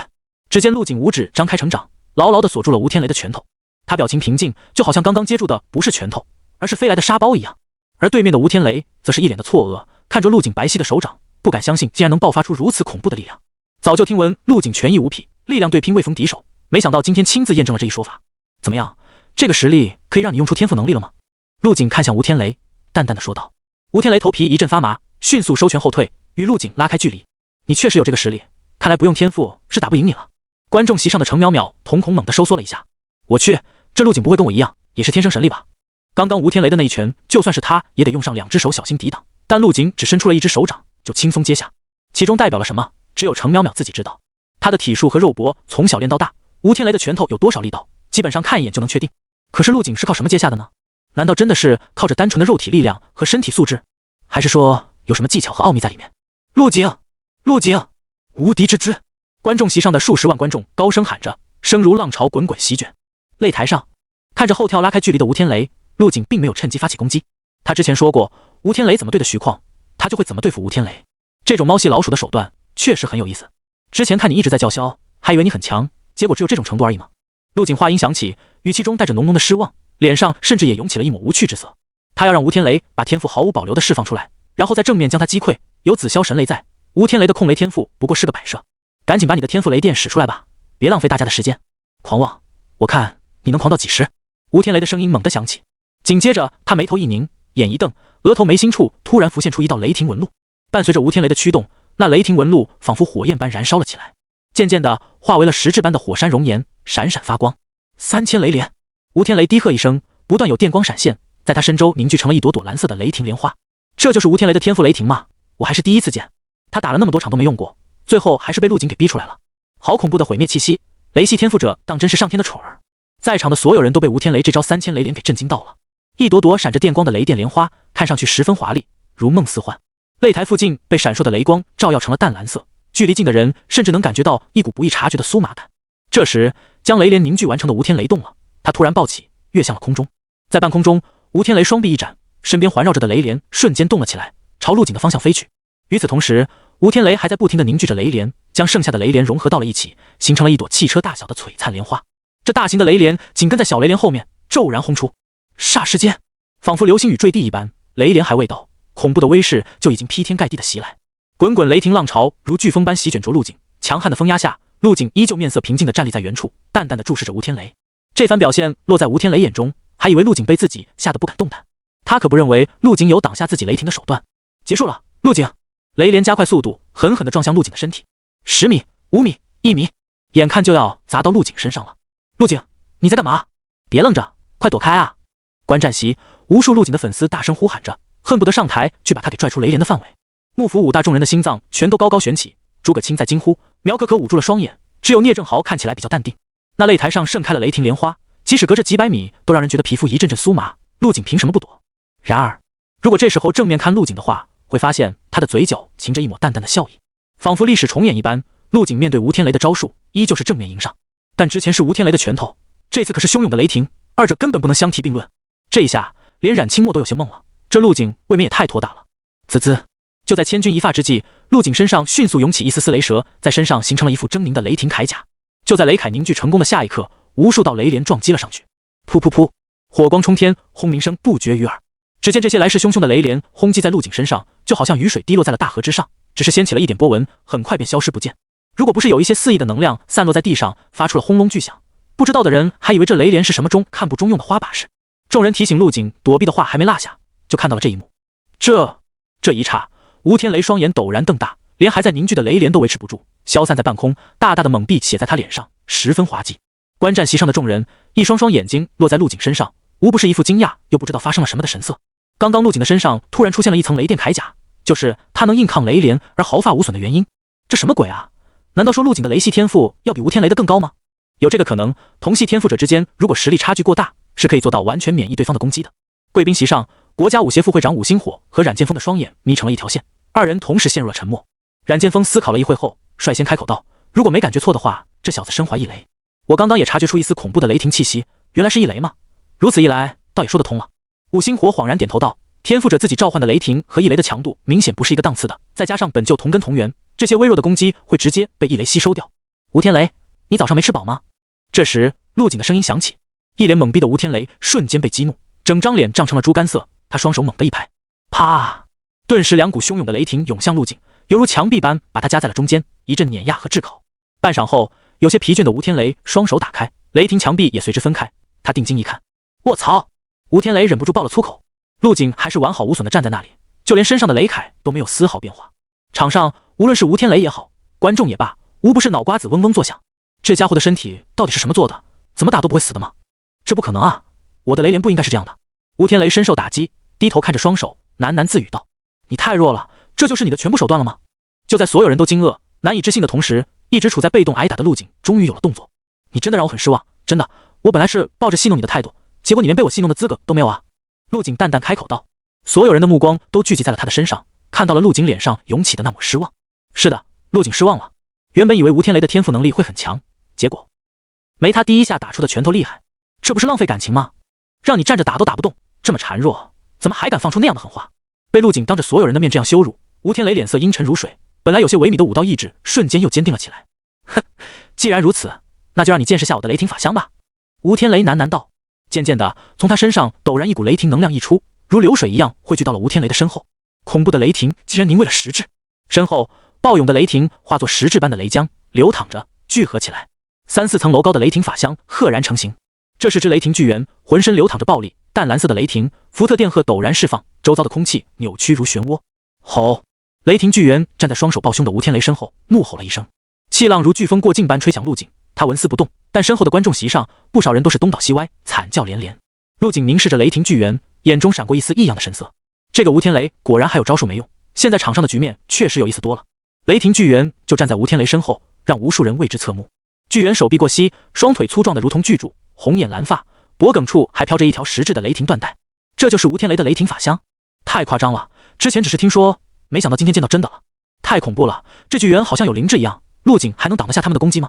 只见陆景五指张开成掌，牢牢地锁住了吴天雷的拳头。他表情平静，就好像刚刚接住的不是拳头，而是飞来的沙包一样。而对面的吴天雷则是一脸的错愕，看着陆景白皙的手掌，不敢相信竟然能爆发出如此恐怖的力量。早就听闻陆景权益无匹，力量对拼未逢敌手，没想到今天亲自验证了这一说法。怎么样，这个实力可以让你用出天赋能力了吗？陆景看向吴天雷，淡淡的说道。吴天雷头皮一阵发麻，迅速收拳后退，与陆景拉开距离。你确实有这个实力，看来不用天赋是打不赢你了。观众席上的程淼淼瞳孔猛地收缩了一下。我去，这陆景不会跟我一样，也是天生神力吧？刚刚吴天雷的那一拳，就算是他也得用上两只手小心抵挡，但陆景只伸出了一只手掌就轻松接下，其中代表了什么，只有程淼淼自己知道。他的体术和肉搏从小练到大，吴天雷的拳头有多少力道，基本上看一眼就能确定。可是陆景是靠什么接下的呢？难道真的是靠着单纯的肉体力量和身体素质，还是说有什么技巧和奥秘在里面？陆景，陆景，无敌之姿！观众席上的数十万观众高声喊着，声如浪潮滚滚席卷。擂台上，看着后跳拉开距离的吴天雷，陆景并没有趁机发起攻击。他之前说过，吴天雷怎么对的徐况，他就会怎么对付吴天雷。这种猫戏老鼠的手段确实很有意思。之前看你一直在叫嚣，还以为你很强，结果只有这种程度而已嘛。陆景话音响起，语气中带着浓浓的失望，脸上甚至也涌起了一抹无趣之色。他要让吴天雷把天赋毫无保留地释放出来，然后在正面将他击溃。有紫霄神雷在，吴天雷的控雷天赋不过是个摆设。赶紧把你的天赋雷电使出来吧，别浪费大家的时间。狂妄，我看你能狂到几时？吴天雷的声音猛地响起，紧接着他眉头一拧，眼一瞪，额头眉心处突然浮现出一道雷霆纹路。伴随着吴天雷的驱动，那雷霆纹路仿佛火焰般燃烧了起来，渐渐地化为了实质般的火山熔岩，闪闪发光。3000雷莲！吴天雷低喝一声，不断有电光闪现，在他身周凝聚成了一朵朵蓝色的雷霆莲花。这就是吴天雷的天赋雷霆吗？我还是第一次见。他打了那么多场都没用过，最后还是被陆景给逼出来了。好恐怖的毁灭气息！雷系天赋者当真是上天的宠儿。在场的所有人都被吴天雷这招3000雷莲给震惊到了。一朵朵闪着电光的雷电莲花，看上去十分华丽，如梦似幻。擂台附近被闪烁的雷光照耀成了淡蓝色，距离近的人甚至能感觉到一股不易察觉的酥麻感。这时，将雷莲凝聚完成的吴天雷动了，他突然暴起，跃向了空中。在半空中，吴天雷双臂一展，身边环绕着的雷莲瞬间动了起来，朝陆景的方向飞去。与此同时，吴天雷还在不停地凝聚着雷莲，将剩下的雷莲融合到了一起，形成了一朵汽车大小的璀璨莲花。这大型的雷莲紧跟在小雷莲后面，骤然轰出。霎时间，仿佛流星雨坠地一般，雷莲还未到，恐怖的威势就已经劈天盖地的袭来。滚滚雷霆浪潮如飓风般席卷着陆景，强悍的风压下，陆景依旧面色平静地站立在原处，淡淡地注视着吴天雷。这番表现落在吴天雷眼中，还以为陆景被自己吓得不敢动弹。他可不认为陆景有挡下自己雷霆的手段。结束了，陆景！雷莲加快速度，狠狠地撞向陆景的身体。10米、5米、1米，眼看就要砸到陆景身上了。陆景，你在干嘛？别愣着，快躲开啊！观战席，无数陆景的粉丝大声呼喊着，恨不得上台去把他给拽出雷帘的范围。幕府五大众人的心脏全都高高悬起，诸葛青在惊呼，苗可可捂住了双眼，只有聂正豪看起来比较淡定。那擂台上盛开了雷霆莲花，即使隔着几百米，都让人觉得皮肤一阵阵酥麻。陆景凭什么不躲？然而，如果这时候正面看陆景的话，会发现他的嘴角噙着一抹淡淡的笑意，仿佛历史重演一般。陆景面对吴天雷的招数，依旧是正面迎上，但之前是吴天雷的拳头，这次可是汹涌的雷霆，二者根本不能相提并论。这一下，连冉清墨都有些懵了，这陆景未免也太拖大了。滋滋，就在千钧一发之际，陆景身上迅速涌起一丝丝雷蛇，在身上形成了一副狰狞的雷霆铠甲。就在雷铠凝聚成功的下一刻，无数道雷连撞击了上去，噗噗噗，火光冲天，轰鸣声不绝于耳。只见这些来势汹汹的雷连轰击在陆景身上，就好像雨水滴落在了大河之上，只是掀起了一点波纹，很快便消失不见。如果不是有一些肆意的能量散落在地上，发出了轰隆巨响，不知道的人还以为这雷连是什么中看不中用的花把式。众人提醒陆景躲避的话还没落下，就看到了这一幕。这一刹，吴天雷双眼陡然瞪大，连还在凝聚的雷连都维持不住，消散在半空，大大的猛壁写在他脸上，十分滑稽。观战席上的众人一双双眼睛落在陆景身上，无不是一副惊讶又不知道发生了什么的神色。刚刚陆景的身上突然出现了一层雷电铠甲，就是他能硬抗雷连而毫发无损的原因。这什么鬼啊？难道说陆景的雷系天赋要比吴天雷的更高吗？有这个可能，同系天赋者之间如果实力差距过大，是可以做到完全免疫对方的攻击的。贵宾席上，国家武协副会长武星火和冉剑锋的双眼眯成了一条线，二人同时陷入了沉默。冉剑锋思考了一会后，率先开口道：“如果没感觉错的话，这小子身怀一雷。我刚刚也察觉出一丝恐怖的雷霆气息，原来是一雷吗？如此一来，倒也说得通了。”武星火恍然点头道：“天赋者自己召唤的雷霆和一雷的强度明显不是一个档次的，再加上本就同根同源，这些微弱的攻击会直接被一雷吸收掉。吴天雷，你早上没吃饱吗？”这时，陆景的声音响起，一脸懵逼的吴天雷瞬间被激怒，整张脸涨成了猪肝色，他双手猛地一拍，啪！顿时两股汹涌的雷霆涌向陆景，犹如墙壁般把他夹在了中间，一阵碾压和炙烤。半晌后，有些疲倦的吴天雷双手打开，雷霆墙壁也随之分开。他定睛一看，卧槽！吴天雷忍不住爆了粗口。陆景还是完好无损地站在那里，就连身上的雷铠都没有丝毫变化。场上无论是吴天雷也好，观众也罢，无不是脑瓜子嗡嗡作响。这家伙的身体到底是什么做的？怎么打都不会死的吗？这不可能啊！我的雷连不应该是这样的。吴天雷深受打击，低头看着双手，喃喃自语道：“你太弱了，这就是你的全部手段了吗？”就在所有人都惊愕、难以置信的同时，一直处在被动挨打的陆景终于有了动作。你真的让我很失望，真的，我本来是抱着戏弄你的态度，结果你连被我戏弄的资格都没有啊！陆景淡淡开口道。所有人的目光都聚集在了他的身上，看到了陆景脸上涌起的那抹失望。是的，陆景失望了。原本以为吴天雷的天赋能力会很强，结果没他第一下打出的拳头厉害，这不是浪费感情吗？让你站着打都打不动，这么孱弱，怎么还敢放出那样的狠话？被陆景当着所有人的面这样羞辱，吴天雷脸色阴沉如水，本来有些萎靡的武道意志瞬间又坚定了起来。哼，既然如此，那就让你见识下我的雷霆法相吧。吴天雷喃喃道。渐渐的，从他身上陡然一股雷霆能量溢出，如流水一样汇聚到了吴天雷的身后。恐怖的雷霆竟然凝为了实质，身后暴涌的雷霆化作实质般的雷浆流淌着，聚合起来，3、4层楼高的雷霆法相赫然成型。这是只雷霆巨猿，浑身流淌着暴力，淡蓝色的雷霆，福特电荷陡然释放，周遭的空气扭曲如漩涡。吼！雷霆巨猿站在双手抱胸的吴天雷身后，怒吼了一声，气浪如飓风过境般吹响陆景。他纹丝不动，但身后的观众席上不少人都是东倒西歪，惨叫连连。陆景凝视着雷霆巨猿，眼中闪过一丝异样的神色。这个吴天雷果然还有招数没用，现在场上的局面确实有意思多了。雷霆巨猿就站在吴天雷身后，让无数人为之侧目。巨猿手臂过膝，双腿粗壮的如同巨柱，红眼蓝发，脖颈处还飘着一条实质的雷霆缎带。这就是吴天雷的雷霆法相？太夸张了，之前只是听说，没想到今天见到真的了。太恐怖了，这巨猿好像有灵智一样，陆景还能挡得下他们的攻击吗？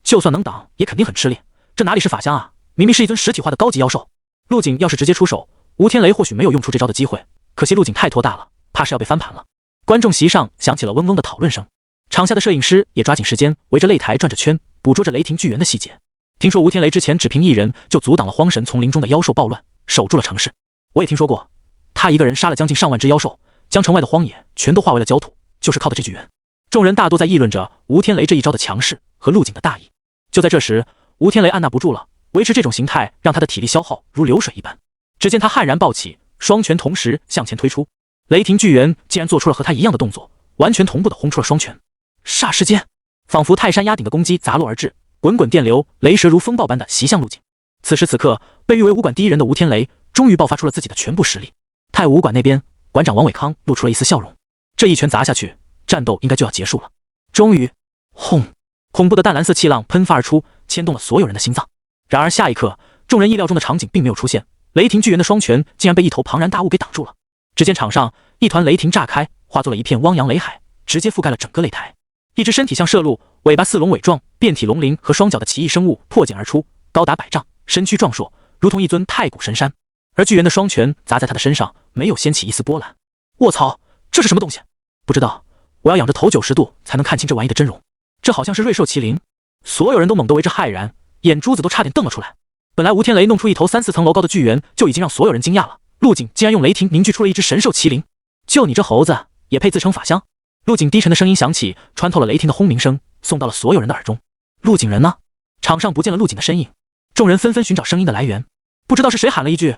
就算能挡，也肯定很吃力。这哪里是法相啊，明明是一尊实体化的高级妖兽。陆景要是直接出手，吴天雷或许没有用出这招的机会，可惜陆景太拖大了，怕是要被翻盘了。观众席上响起了嗡嗡的讨论声，场下的摄影师也抓紧时间围着擂台转着圈，捕捉着雷霆巨猿的细节。听说吴天雷之前只凭一人就阻挡了荒神丛林中的妖兽暴乱，守住了城市。我也听说过，他一个人杀了将近上万只妖兽，将城外的荒野全都化为了焦土，就是靠的这巨猿。众人大多在议论着吴天雷这一招的强势和陆景的大意。就在这时，吴天雷按捺不住了，维持这种形态让他的体力消耗如流水一般。只见他悍然抱起，双拳同时向前推出，雷霆巨猿竟然做出了和他一样的动作，完全同步的轰出了双拳。霎时间，仿佛泰山压顶的攻击砸落而至，滚滚电流，雷蛇如风暴般的袭向陆景。此时此刻，被誉为武馆第一人的吴天雷终于爆发出了自己的全部实力。太武武馆那边，馆长王伟康露出了一丝笑容，这一拳砸下去，战斗应该就要结束了。终于，轰！恐怖的淡蓝色气浪喷发而出，牵动了所有人的心脏。然而下一刻，众人意料中的场景并没有出现，雷霆巨猿的双拳竟然被一头庞然大物给挡住了。只见场上一团雷霆炸开，化作了一片汪洋雷海，直接覆盖了整个擂台。一只身体像射鹿、尾巴似龙尾状、遍体龙鳞和双脚的奇异生物破茧而出，高达100丈，身躯壮硕，如同一尊太古神山。而巨猿的双拳砸在他的身上，没有掀起一丝波澜。卧槽，这是什么东西？不知道，我要仰着头90度才能看清这玩意的真容。这好像是瑞兽麒麟。所有人都猛地为之骇然，眼珠子都差点瞪了出来。本来吴天雷弄出一头3、4层楼高的巨猿就已经让所有人惊讶了，陆景竟然用雷霆凝聚出了一只神兽麒麟。就你这猴子也配自称法相？陆景低沉的声音响起，穿透了雷霆的轰鸣声，送到了所有人的耳中。陆景人呢？场上不见了陆景的身影，众人纷纷寻找声音的来源。不知道是谁喊了一句：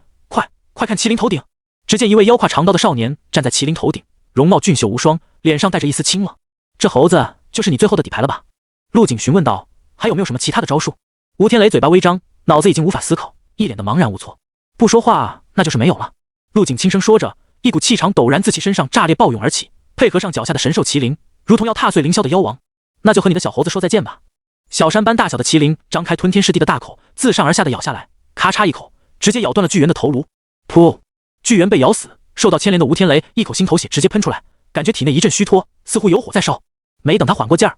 快看麒麟头顶！只见一位腰挎长刀的少年站在麒麟头顶，容貌俊秀无双，脸上带着一丝清冷。这猴子就是你最后的底牌了吧？陆景询问道。还有没有什么其他的招数？吴天雷嘴巴微张，脑子已经无法思考，一脸的茫然无措。不说话那就是没有了。陆景轻声说着，一股气场陡然自其身上炸裂暴涌而起，配合上脚下的神兽麒麟，如同要踏碎凌霄的妖王。那就和你的小猴子说再见吧。小山般大小的麒麟张开吞天噬地的大口，自上而下的咬下来，咔嚓一口，直接咬断了巨猿的头颅。噗！巨猿被咬死，受到牵连的吴天雷一口心头血直接喷出来，感觉体内一阵虚脱，似乎有火在烧。没等他缓过劲儿，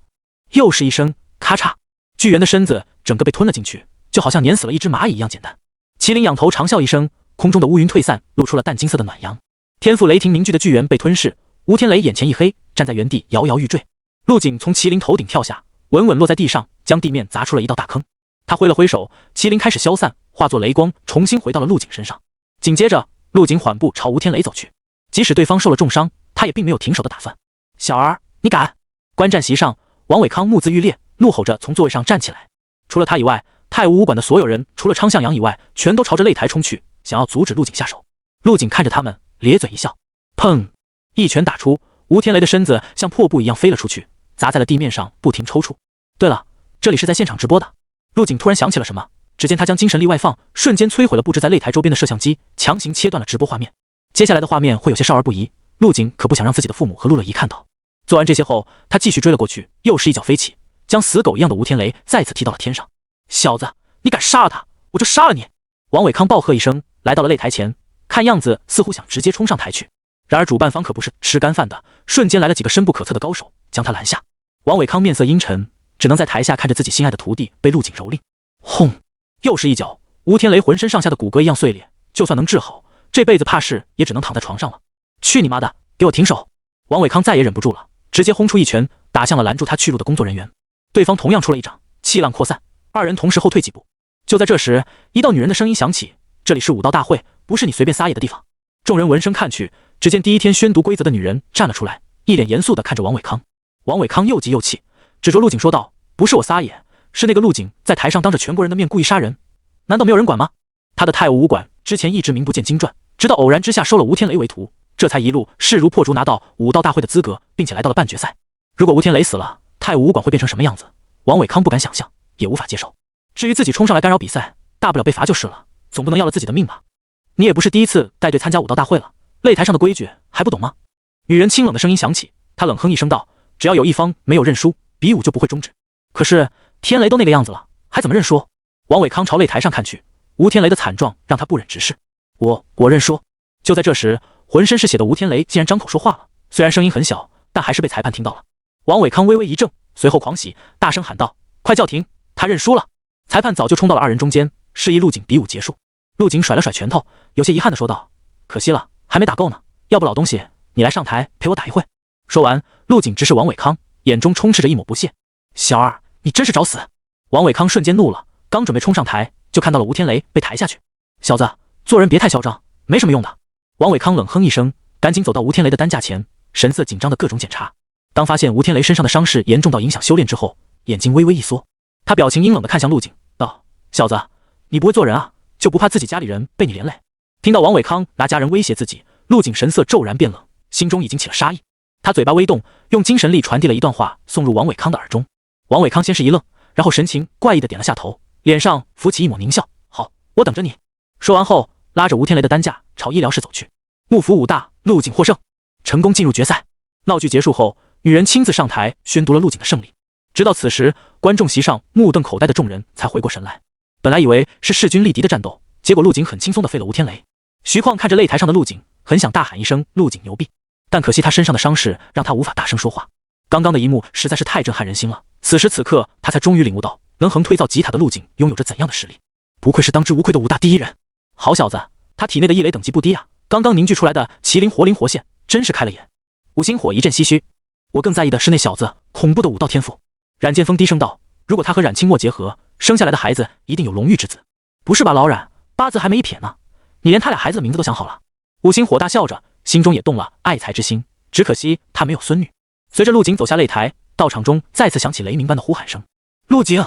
又是一声咔嚓，巨猿的身子整个被吞了进去，就好像碾死了一只蚂蚁一样简单。麒麟仰头长啸一声，空中的乌云退散，露出了淡金色的暖阳。天赋雷霆凝聚的巨猿被吞噬，吴天雷眼前一黑，站在原地摇摇欲坠。陆景从麒麟头顶跳下，稳稳落在地上，将地面砸出了一道大坑。他挥了挥手，麒麟开始消散，化作雷光，重新回到了陆景身上。紧接着，陆景缓步朝吴天雷走去，即使对方受了重伤，他也并没有停手的打算。小儿，你敢！观战席上，王伟康目眦欲裂，怒吼着从座位上站起来。除了他以外，太武武馆的所有人，除了昌向阳以外，全都朝着擂台冲去，想要阻止陆景下手。陆景看着他们，咧嘴一笑，砰！一拳打出，吴天雷的身子像破布一样飞了出去，砸在了地面上，不停抽搐。对了，这里是在现场直播的。陆景突然想起了什么，只见他将精神力外放，瞬间摧毁了布置在擂台周边的摄像机，强行切断了直播画面。接下来的画面会有些少儿不宜，陆景可不想让自己的父母和陆乐怡看到。做完这些后，他继续追了过去，又是一脚飞起，将死狗一样的吴天雷再次踢到了天上。小子，你敢杀了他，我就杀了你！王伟康暴喝一声，来到了擂台前，看样子似乎想直接冲上台去。然而主办方可不是吃干饭的，瞬间来了几个深不可测的高手，将他拦下。王伟康面色阴沉，只能在台下看着自己心爱的徒弟被陆景蹂躏。轰！又是一脚，吴天雷浑身上下的骨骼一样碎裂，就算能治好，这辈子怕是也只能躺在床上了。去你妈的，给我停手！王伟康再也忍不住了，直接轰出一拳，打向了拦住他去路的工作人员。对方同样出了一掌，气浪扩散，二人同时后退几步。就在这时，一道女人的声音响起：“这里是武道大会，不是你随便撒野的地方。”众人闻声看去，只见第一天宣读规则的女人站了出来，一脸严肃地看着王伟康。王伟康又急又气，指着陆景说道：“不是我撒野，是那个陆景在台上当着全国人的面故意杀人，难道没有人管吗？”他的太武武馆之前一直名不见经传，直到偶然之下收了吴天雷为徒，这才一路势如破竹拿到武道大会的资格，并且来到了半决赛。如果吴天雷死了，太武武馆会变成什么样子？王伟康不敢想象，也无法接受。至于自己冲上来干扰比赛，大不了被罚就是了，总不能要了自己的命吧？你也不是第一次带队参加武道大会了，擂台上的规矩还不懂吗？女人清冷的声音响起，她冷哼一声道：“只要有一方没有认输，比武就不会终止。可是天雷都那个样子了，还怎么认输？”王伟康朝擂台上看去，吴天雷的惨状让他不忍直视。我认输。就在这时，浑身是血的吴天雷竟然张口说话了，虽然声音很小，但还是被裁判听到了。王伟康微微一怔，随后狂喜，大声喊道：“快叫停！他认输了！”裁判早就冲到了二人中间，示意陆景比武结束。陆景甩了甩拳头，有些遗憾地说道：“可惜了，还没打够呢。要不老东西，你来上台陪我打一会。”说完，陆景直视王伟康，眼中充斥着一抹不屑：“小二，你真是找死！”王伟康瞬间怒了，刚准备冲上台，就看到了吴天雷被抬下去。小子，做人别太嚣张，没什么用的。王伟康冷哼一声，赶紧走到吴天雷的担架前，神色紧张的各种检查。当发现吴天雷身上的伤势严重到影响修炼之后，眼睛微微一缩，他表情阴冷地看向陆景，道：“小子，你不会做人啊，就不怕自己家里人被你连累？”听到王伟康拿家人威胁自己，陆景神色骤然变冷，心中已经起了杀意。他嘴巴微动，用精神力传递了一段话送入王伟康的耳中。王伟康先是一愣，然后神情怪异的点了下头，脸上浮起一抹狞笑。好，我等着你。说完后，拉着吴天雷的担架朝医疗室走去。幕府武大，陆景获胜，成功进入决赛。闹剧结束后，女人亲自上台宣读了陆景的胜利。直到此时，观众席上目瞪口呆的众人才回过神来。本来以为是势均力敌的战斗，结果陆景很轻松地废了吴天雷。徐况看着擂台上的陆景，很想大喊一声陆景牛逼，但可惜他身上的伤势让他无法大声说话。刚刚的一幕实在是太震撼人心了，此时此刻他才终于领悟到能横推造吉塔的陆景拥有着怎样的实力。不愧是当之无愧的武大第一人，好小子，他体内的异雷等级不低啊，刚刚凝聚出来的麒麟活灵活现真是开了眼。吴星火一阵唏嘘，我更在意的是那小子恐怖的武道天赋。冉剑锋低声道，如果他和冉清墨结合，生下来的孩子一定有龙玉之子。不是吧老冉，八字还没一撇呢，你连他俩孩子的名字都想好了。吴星火大笑着，心中也动了爱才之心，只可惜他没有孙女。随着陆景走下擂台，道场中再次响起雷鸣般的呼喊声。陆景，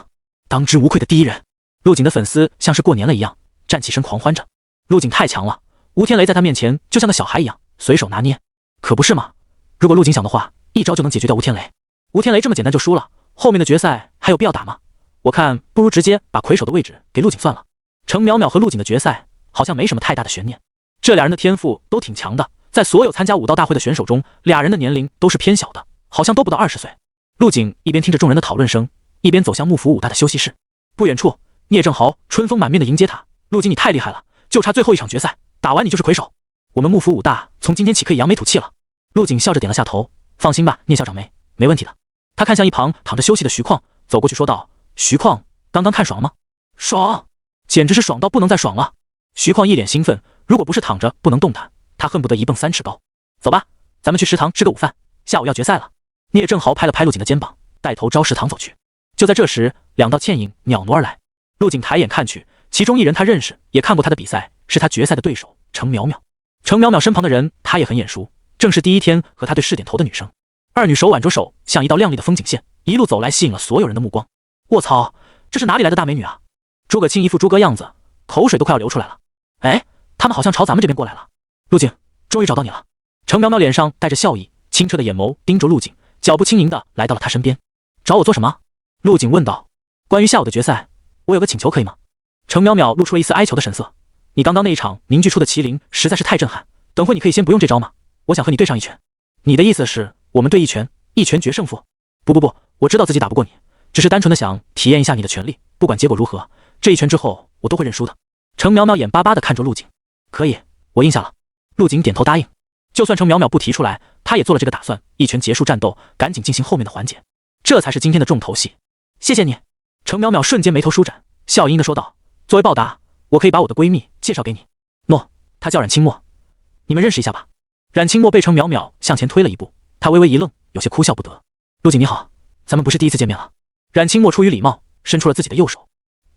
当之无愧的第一人。陆景的粉丝像是过年了一样站起身狂欢着。陆景太强了，吴天雷在他面前就像个小孩一样随手拿捏。可不是嘛，如果陆景想的话，一招就能解决掉吴天雷。吴天雷这么简单就输了，后面的决赛还有必要打吗？我看不如直接把魁首的位置给陆景算了。程淼淼和陆景的决赛好像没什么太大的悬念，这俩人的天赋都挺强的，在所有参加武道大会的选手中，俩人的年龄都是偏小的，好像都不到20岁。陆景一边听着众人的讨论声，一边走向幕府武大的休息室。不远处，聂正豪春风满面的迎接他。陆景，你太厉害了，就差最后一场决赛，打完你就是魁首，我们幕府武大从今天起可以扬眉吐气了。陆景笑着点了下头，放心吧，聂校长没问题的。他看向一旁躺着休息的徐况，走过去说道，徐况，刚刚看爽了吗？爽，简直是爽到不能再爽了。徐况一脸兴奋，如果不是躺着不能动弹，他恨不得一蹦3尺高。走吧，咱们去食堂吃个午饭，下午要决赛了。聂正豪拍了拍陆景的肩膀，带头朝食堂走去。就在这时，2道倩影袅娜而来。陆景抬眼看去，其中一人他认识，也看过他的比赛，是他决赛的对手程淼淼。程淼淼身旁的人他也很眼熟，正是第一天和他对视点头的女生。二女手挽着手，像一道亮丽的风景线，一路走来，吸引了所有人的目光。卧槽，这是哪里来的大美女啊？诸葛青一副猪哥样子，口水都快要流出来了。哎，他们好像朝咱们这边过来了。陆景，终于找到你了。程淼淼脸上带着笑意，清澈的眼眸盯着陆景，脚步轻盈的来到了他身边。找我做什么？陆景问道。关于下午的决赛，我有个请求可以吗？程淼淼露出了一丝哀求的神色。你刚刚那一场凝聚出的麒麟实在是太震撼，等会你可以先不用这招吗？我想和你对上一拳。你的意思是我们对一拳决胜负？不，我知道自己打不过你，只是单纯的想体验一下你的全力，不管结果如何，这一拳之后我都会认输的。程淼淼眼巴巴的看着陆景。可以，我应下了。陆景点头答应。就算程淼淼不提出来，他也做了这个打算，一拳结束战斗，赶紧进行后面的环节，这才是今天的重头戏。谢谢你。程淼淼瞬间眉头舒展，笑盈盈的说道，作为报答，我可以把我的闺蜜介绍给你。诺，她叫冉清墨，你们认识一下吧。冉清墨被程淼淼向前推了一步，他微微一愣，有些哭笑不得。陆景你好，咱们不是第一次见面了。冉清墨出于礼貌伸出了自己的右手。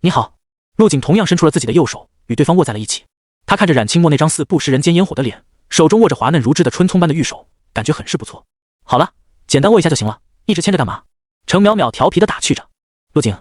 你好。陆景同样伸出了自己的右手，与对方握在了一起。他看着冉清墨那张似不食人间烟火的脸，手中握着滑嫩如脂的春葱般的玉手，感觉很是不错。好了，简单握一下就行了，一直牵着干嘛？程淼淼调皮的打趣着。陆景，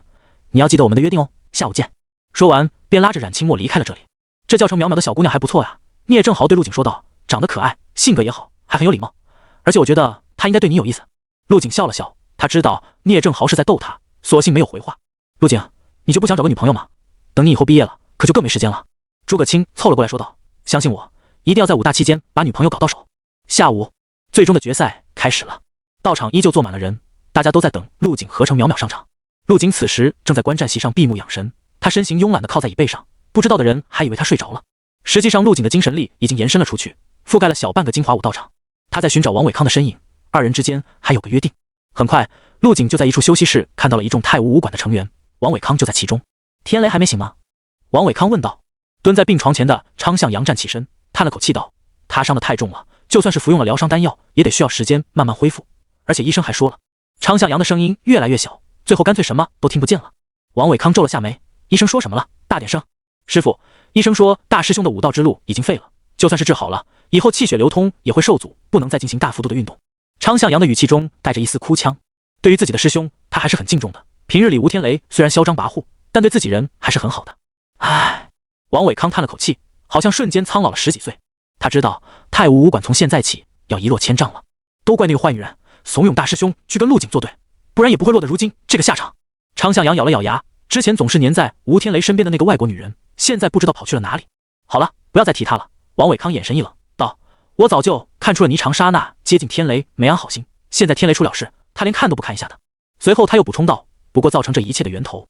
你要记得我们的约定哦，下午见。说完便拉着冉清墨离开了这里。这叫程淼淼的小姑娘还不错呀。聂正豪对陆景说道，长得可爱，性格也好，还很有礼貌，而且我觉得她应该对你有意思。陆景笑了笑，他知道聂正豪是在逗他，索性没有回话。陆景，你就不想找个女朋友吗？等你以后毕业了，可就更没时间了。诸葛青凑了过来说道，相信我，一定要在武大期间把女朋友搞到手。下午，最终的决赛开始了，道场依旧坐满了人，大家都在等陆景和程淼淼上场。陆景此时正在观战席上闭目养神，他身形慵懒地靠在椅背上，不知道的人还以为他睡着了。实际上陆景的精神力已经延伸了出去，覆盖了小半个金华武道场。他在寻找王伟康的身影，二人之间还有个约定。很快，陆景就在一处休息室看到了一众太武武馆的成员，王伟康就在其中。天雷还没醒吗？王伟康问道。蹲在病床前的昌向阳站起身，叹了口气道，他伤得太重了，就算是服用了疗伤丹药，也得需要时间慢慢恢复，而且医生还说了。昌向阳的声音越来越小，最后干脆什么都听不见了。王伟康皱了下眉，医生说什么了？大点声。师父，医生说大师兄的武道之路已经废了，就算是治好了，以后气血流通也会受阻，不能再进行大幅度的运动。昌向阳的语气中带着一丝哭腔。对于自己的师兄，他还是很敬重的。平日里吴天雷虽然嚣张跋扈，但对自己人还是很好的。唉，王伟康叹了口气，好像瞬间苍老了10几岁。他知道太武武馆从现在起要一落千丈了，都怪那个坏女人怂恿大师兄去跟陆景作对，不然也不会落得如今这个下场。常向阳咬了咬牙，之前总是黏在吴天雷身边的那个外国女人，现在不知道跑去了哪里。好了，不要再提她了。王伟康眼神一冷，道：我早就看出了霓裳刹那接近天雷没安好心，现在天雷出了事，他连看都不看一下的。随后他又补充道：不过造成这一切的源头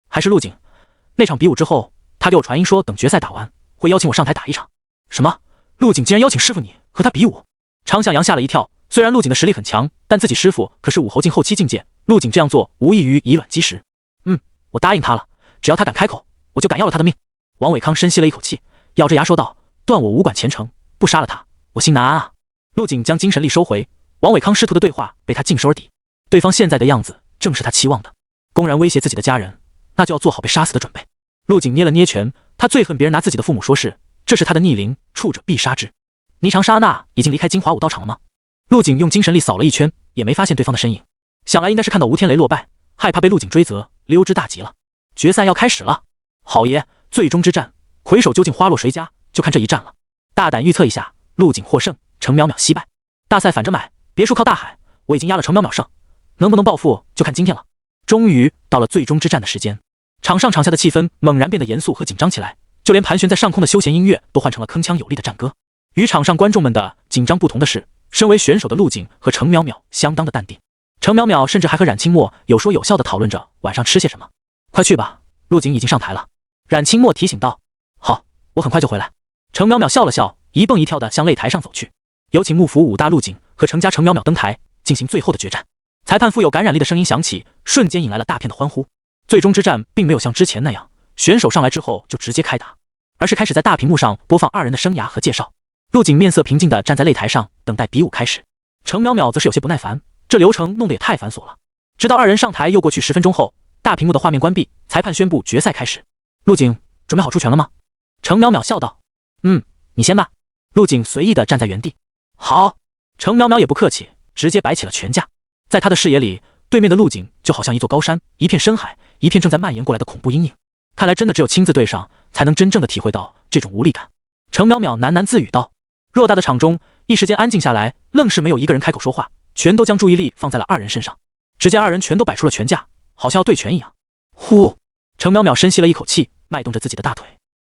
还是陆景。那场比武之后，他给我传音说等决赛打完会邀请我上台打一场。什么？陆景竟然邀请师傅你和他比武？常向阳吓了一跳，虽然陆景的实力很强，但自己师傅可是武侯境后期境界，陆景这样做无异于以卵击石。我答应他了，只要他敢开口，我就敢要了他的命。王伟康深吸了一口气，咬着牙说道：断我武馆前程，不杀了他，我心难安啊。陆景将精神力收回，王伟康师徒的对话被他尽收而抵。对方现在的样子正是他期望的，公然威胁自己的家人，那就要做好被杀死的准备。陆景捏了捏拳，他最恨别人拿自己的父母说事，这是他的逆鳞，触者必杀之。霓裳刹那已经离开金华武道场了吗？陆景用精神力扫了一圈，也没发现对方的身影，想来应该是看到吴天雷落败，害怕被陆景追责，溜之大吉了。决赛要开始了，好爷，最终之战，魁首究竟花落谁家，就看这一战了。大胆预测一下，陆景获胜，程淼淼惜败。大赛反着买，别墅靠大海，我已经压了程淼淼胜，能不能报复就看今天了。终于到了最终之战的时间，场上场下的气氛猛然变得严肃和紧张起来，就连盘旋在上空的休闲音乐都换成了铿锵有力的战歌。与场上观众们的紧张不同的是，身为选手的陆景和程淼淼相当的淡定，程淼淼甚至还和冉清墨有说有笑的讨论着晚上吃些什么。快去吧，陆景已经上台了。冉清墨提醒道。好，我很快就回来。程淼淼笑了笑，一蹦一跳的向擂台上走去。有请幕府五大陆景和程家程淼淼登台，进行最后的决战。裁判富有感染力的声音响起，瞬间引来了大片的欢呼。最终之战并没有像之前那样，选手上来之后就直接开打，而是开始在大屏幕上播放二人的生涯和介绍。陆景面色平静地站在擂台上，等待比武开始。程淼淼则是有些不耐烦，这流程弄得也太繁琐了。直到二人上台又过去10分钟后，大屏幕的画面关闭，裁判宣布决赛开始。陆景，准备好出拳了吗？程淼淼笑道。你先吧。陆景随意地站在原地。好。程淼淼也不客气，直接摆起了拳架。在他的视野里，对面的陆景就好像一座高山，一片深海，一片正在蔓延过来的恐怖阴影。看来真的只有亲自对上，才能真正的体会到这种无力感。程淼淼喃喃自语道。偌大的场中一时间安静下来，愣是没有一个人开口说话，全都将注意力放在了二人身上。只见二人全都摆出了拳架，好像要对拳一样。呼！程淼淼深吸了一口气，迈动着自己的大腿，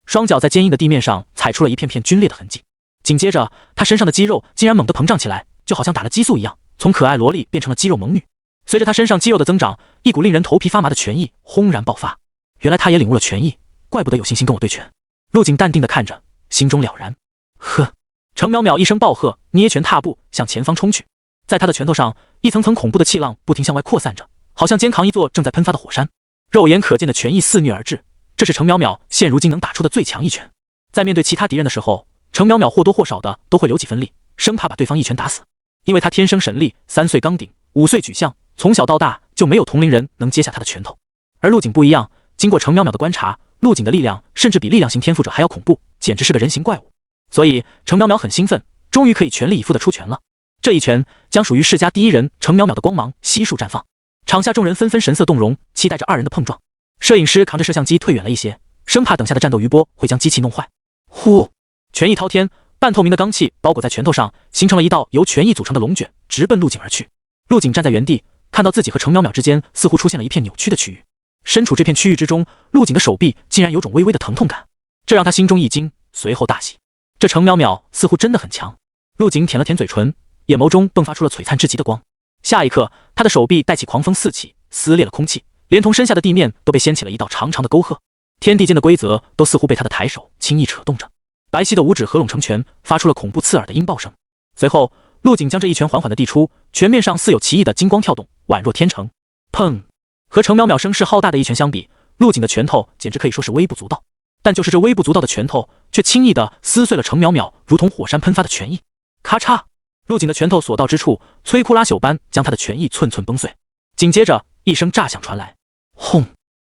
双脚在坚硬的地面上踩出了一片片皲裂的痕迹。紧接着，她身上的肌肉竟然猛地膨胀起来，就好像打了激素一样，从可爱萝莉变成了肌肉猛女。随着她身上肌肉的增长，一股令人头皮发麻的拳意轰然爆发。原来她也领悟了拳意，怪不得有信心跟我对拳。陆景淡定地看着，心中了然。呵！程淼淼一声暴喝，捏拳踏步向前方冲去。在她的拳头上，一层层恐怖的气浪不停向外扩散着，好像肩扛一座正在喷发的火山。肉眼可见的拳意肆虐而至，这是程淼淼现如今能打出的最强一拳。在面对其他敌人的时候，程淼淼或多或少的都会留几分力，生怕把对方一拳打死。因为她天生神力，3岁刚顶，5岁举相，从小到大就没有同龄人能接下她的拳头。而陆景不一样，经过程淼淼的观察，陆景的力量甚至比力量型天赋者还要恐怖，简直是个人形怪物。所以程淼淼很兴奋，终于可以全力以赴的出拳了。这一拳将属于世家第一人程淼淼的光芒悉数绽放。场下众人纷纷神色动容，期待着二人的碰撞。摄影师扛着摄像机退远了一些，生怕等下的战斗余波会将机器弄坏。呼！拳意滔天，半透明的罡气包裹在拳头上，形成了一道由拳意组成的龙卷，直奔陆景而去。陆景站在原地，看到自己和程淼淼之间似乎出现了一片扭曲的区域。身处这片区域之中，陆景的手臂竟然有种微微的疼痛感，这让他心中一惊，随后大喜。这程淼淼似乎真的很强。陆景舔了舔嘴唇，眼眸中迸发出了璀璨至极的光。下一刻，他的手臂带起狂风四起，撕裂了空气，连同身下的地面都被掀起了一道长长的沟壑。天地间的规则都似乎被他的抬手轻易扯动着。白皙的五指合拢成拳，发出了恐怖刺耳的音爆声。随后，陆景将这一拳缓缓地递出，拳面上似有奇异的金光跳动，宛若天成。砰！和程淼淼声势浩大的一拳相比，陆景的拳头简直可以说是微不足道。但就是这微不足道的拳头，却轻易地撕碎了程淼淼如同火山喷发的拳意。咔嚓！陆景的拳头所到之处，摧枯拉朽般将他的拳意寸寸崩碎。紧接着，一声炸响传来，轰！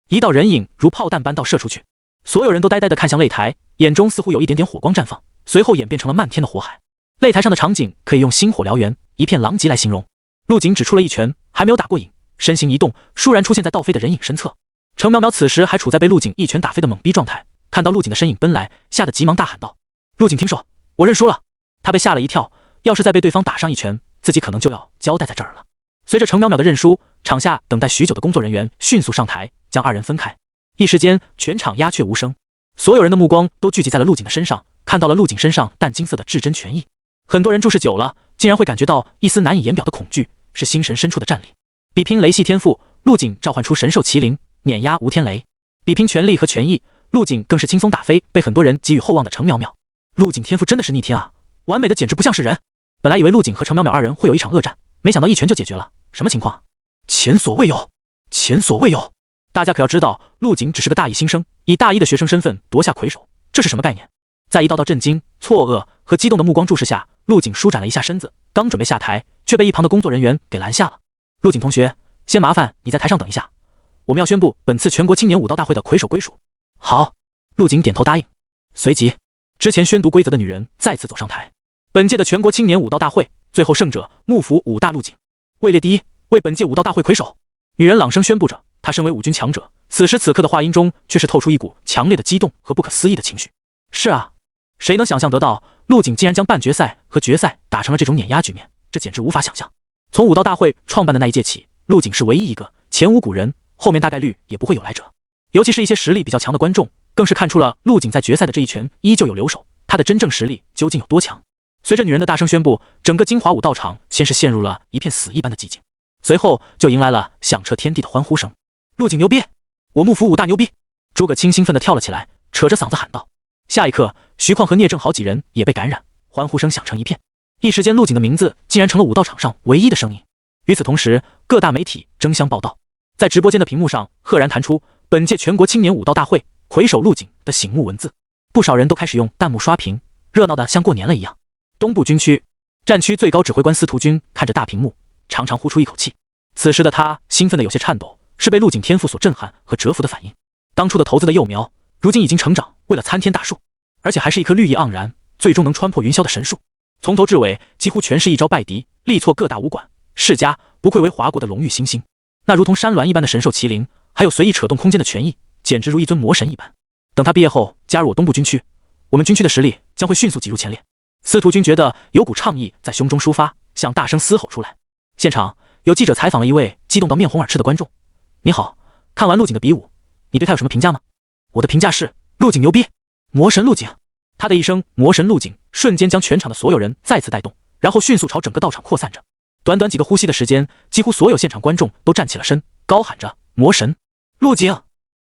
一道人影如炮弹般倒射出去，所有人都呆呆地看向擂台，眼中似乎有一点点火光绽放，随后演变成了漫天的火海。擂台上的场景可以用星火燎原，一片狼藉来形容。陆景只出了一拳，还没有打过瘾，身形一动，倏然出现在倒飞的人影身侧。程淼淼此时还处在被陆景一拳打飞的懵逼状态，看到陆景的身影奔来，吓得急忙大喊道：陆景停手，我认输了。他被吓了一跳，要是再被对方打上一拳，自己可能就要交代在这儿了。随着程淼淼的认输，场下等待许久的工作人员迅速上台，将二人分开。一时间，全场鸦雀无声，所有人的目光都聚集在了陆景的身上，看到了陆景身上淡金色的至真权益。很多人注视久了，竟然会感觉到一丝难以言表的恐惧，是心神深处的战栗。比拼雷系天赋，陆景召唤出神兽麒麟，碾压吴天雷；比拼权力和权益，陆景更是轻松打飞被很多人寄予厚望的程淼淼。陆景天赋真的是逆天啊，完美的简直不像是人。本来以为陆景和程淼淼二人会有一场恶战，没想到一拳就解决了，什么情况？前所未有，前所未有！大家可要知道，陆景只是个大一新生，以大一的学生身份夺下魁首，这是什么概念？在一道道震惊、错愕和激动的目光注视下，陆景舒展了一下身子，刚准备下台，却被一旁的工作人员给拦下了。陆景同学，先麻烦你在台上等一下，我们要宣布本次全国青年武道大会的魁首归属。好，陆景点头答应。随即，之前宣读规则的女人再次走上台。本届的全国青年武道大会，最后胜者幕府武大陆景，位列第一，为本届武道大会魁首。女人朗声宣布着，她身为武军强者，此时此刻的话音中却是透出一股强烈的激动和不可思议的情绪。是啊，谁能想象得到，陆景竟然将半决赛和决赛打成了这种碾压局面，这简直无法想象。从武道大会创办的那一届起，陆景是唯一一个，前无古人，后面大概率也不会有来者。尤其是一些实力比较强的观众，更是看出了陆景在决赛的这一拳依旧有留手，他的真正实力究竟有多强。随着女人的大声宣布，整个金华武道场先是陷入了一片死一般的寂静，随后就迎来了响彻天地的欢呼声。陆景牛逼，我幕府武大牛逼！诸葛青兴奋地跳了起来，扯着嗓子喊道。下一刻，徐况和聂正好几人也被感染，欢呼声响成一片。一时间，陆景的名字竟然成了武道场上唯一的声音。与此同时，各大媒体争相报道，在直播间的屏幕上赫然弹出本届全国青年武道大会魁首陆景的醒目文字，不少人都开始用弹幕刷屏，热闹的像过年了一样。东部军区战区最高指挥官司徒军看着大屏幕，长长呼出一口气。此时的他兴奋的有些颤抖，是被陆景天赋所震撼和折服的反应。当初的投资的幼苗，如今已经成长为了参天大树，而且还是一棵绿意盎然、最终能穿破云霄的神树。从头至尾几乎全是一招败敌，力挫各大武馆世家，不愧为华国的荣誉新星。那如同山峦一般的神兽麒麟，还有随意扯动空间的权益，简直如一尊魔神一般。等他毕业后加入我东部军区，我们军区的实力将会迅速挤入前列。司徒军觉得有股倡议在胸中抒发，想大声嘶吼出来。现场有记者采访了一位激动到面红耳赤的观众。你好，看完陆景的比武，你对他有什么评价吗？我的评价是，陆景牛逼，魔神陆景。他的一声魔神陆景瞬间将全场的所有人再次带动，然后迅速朝整个道场扩散着。短短几个呼吸的时间，几乎所有现场观众都站起了身，高喊着魔神陆景，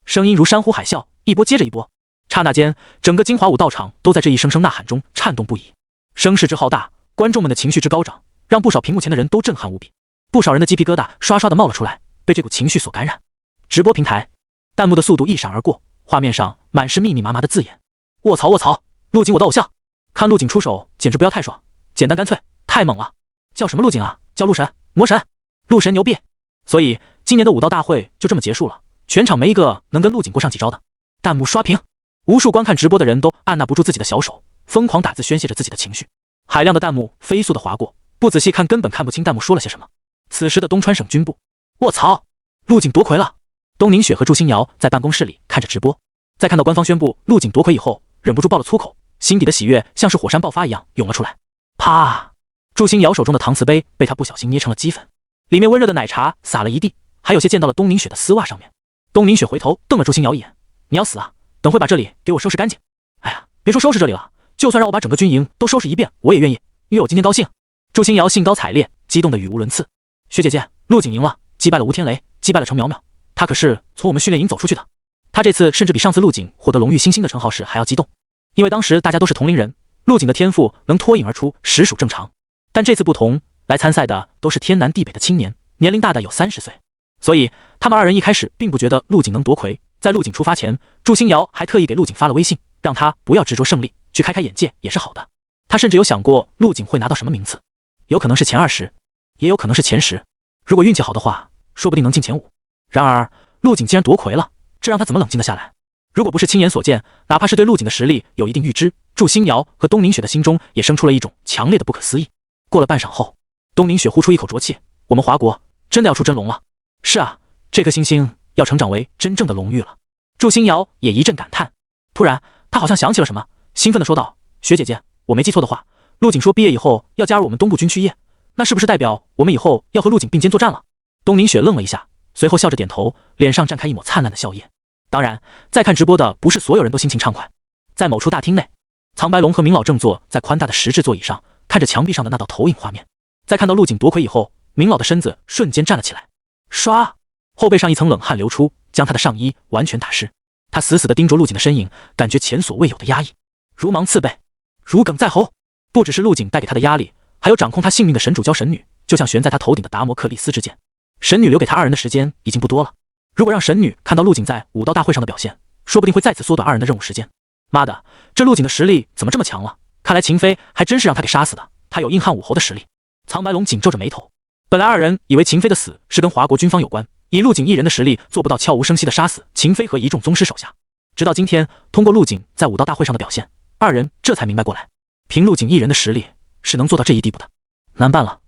声音如山呼海啸，一波接着一波。刹那间，整个金华武道场都在这一声声呐喊中颤动不已。声势之浩大，观众们的情绪之高涨，让不少屏幕前的人都震撼无比。不少人的鸡皮疙瘩刷刷的冒了出来，被这股情绪所感染。直播平台弹幕的速度一闪而过，画面上满是密密麻麻的字眼。卧槽卧槽，陆景我的偶像，看陆景出手简直不要太爽，简单干脆，太猛了。叫什么陆景啊？叫陆神、魔神。陆神牛逼。所以今年的武道大会就这么结束了，全场没一个能跟陆景过上几招的。弹幕刷屏，无数观看直播的人都按捺不住自己的小手，疯狂打字宣泄着自己的情绪。海量的弹幕飞速的划过，不仔细看根本看不清弹幕说了些什么。此时的东川省军部，卧槽，陆景夺魁了。东宁雪和祝新瑶在办公室里看着直播，在看到官方宣布陆景夺魁以后，忍不住爆了粗口，心底的喜悦像是火山爆发一样涌了出来。啪！祝新瑶手中的搪瓷杯被他不小心捏成了齑粉，里面温热的奶茶洒了一地，还有些溅到了东宁雪的丝袜上面。东宁雪回头瞪了祝新瑶一眼，你要死啊，等会把这里给我收拾干净。哎呀，别说收拾这里了，就算让我把整个军营都收拾一遍我也愿意，因为我今天高兴。祝新瑶兴高采烈，激动的语无伦次。学姐姐，陆景赢了，击败了吴天雷，击败了程淼淼，他可是从我们训练营走出去的。他这次甚至比上次陆景获得荣誉新星的称号时还要激动，因为当时大家都是同龄人，陆景的天赋能脱颖而出实属正常，但这次不同，来参赛的都是天南地北的青年，年龄大的有30岁，所以他们二人一开始并不觉得陆景能夺魁。在陆景出发前，祝新瑶还特意给陆景发了微信，让他不要执着胜利，去开开眼界也是好的。他甚至有想过陆景会拿到什么名次，有可能是前20，也有可能是前10，如果运气好的话，说不定能进前5。然而陆景竟然夺魁了，这让他怎么冷静得下来？如果不是亲眼所见，哪怕是对陆景的实力有一定预知，祝新瑶和东宁雪的心中也生出了一种强烈的不可思议。过了半晌后，东宁雪呼出一口浊气，我们华国真的要出真龙了。是啊，这颗星星要成长为真正的龙玉了。祝新瑶也一阵感叹，突然他好像想起了什么，兴奋地说道，学姐姐，我没记错的话，陆景说毕业以后要加入我们东部军区业，那是不是代表我们以后要和陆景并肩作战了？东明雪愣了一下，随后笑着点头，脸上绽开一抹灿烂的笑靥。当然，在看直播的不是所有人都心情畅快。在某处大厅内，苍白龙和明老正坐在宽大的石质座椅上，看着墙壁上的那道投影画面。在看到陆景夺魁以后，明老的身子瞬间站了起来，唰，后背上一层冷汗流出，将他的上衣完全打湿。他死死地盯着陆景的身影，感觉前所未有的压抑，如芒刺背，如鲠在喉。不只是陆景带给他的压力，还有掌控他性命的神主教神女，就像悬在他头顶的达摩克利斯之剑。神女留给他二人的时间已经不多了，如果让神女看到陆景在武道大会上的表现，说不定会再次缩短二人的任务时间。妈的，这陆景的实力怎么这么强了？看来秦飞还真是让他给杀死的，他有硬汉武侯的实力。苍白龙紧皱着眉头，本来二人以为秦飞的死是跟华国军方有关，以陆景一人的实力做不到悄无声息的杀死秦飞和一众宗师手下。直到今天，通过陆景在武道大会上的表现，二人这才明白过来，凭陆景一人的实力是能做到这一地步的。难办了，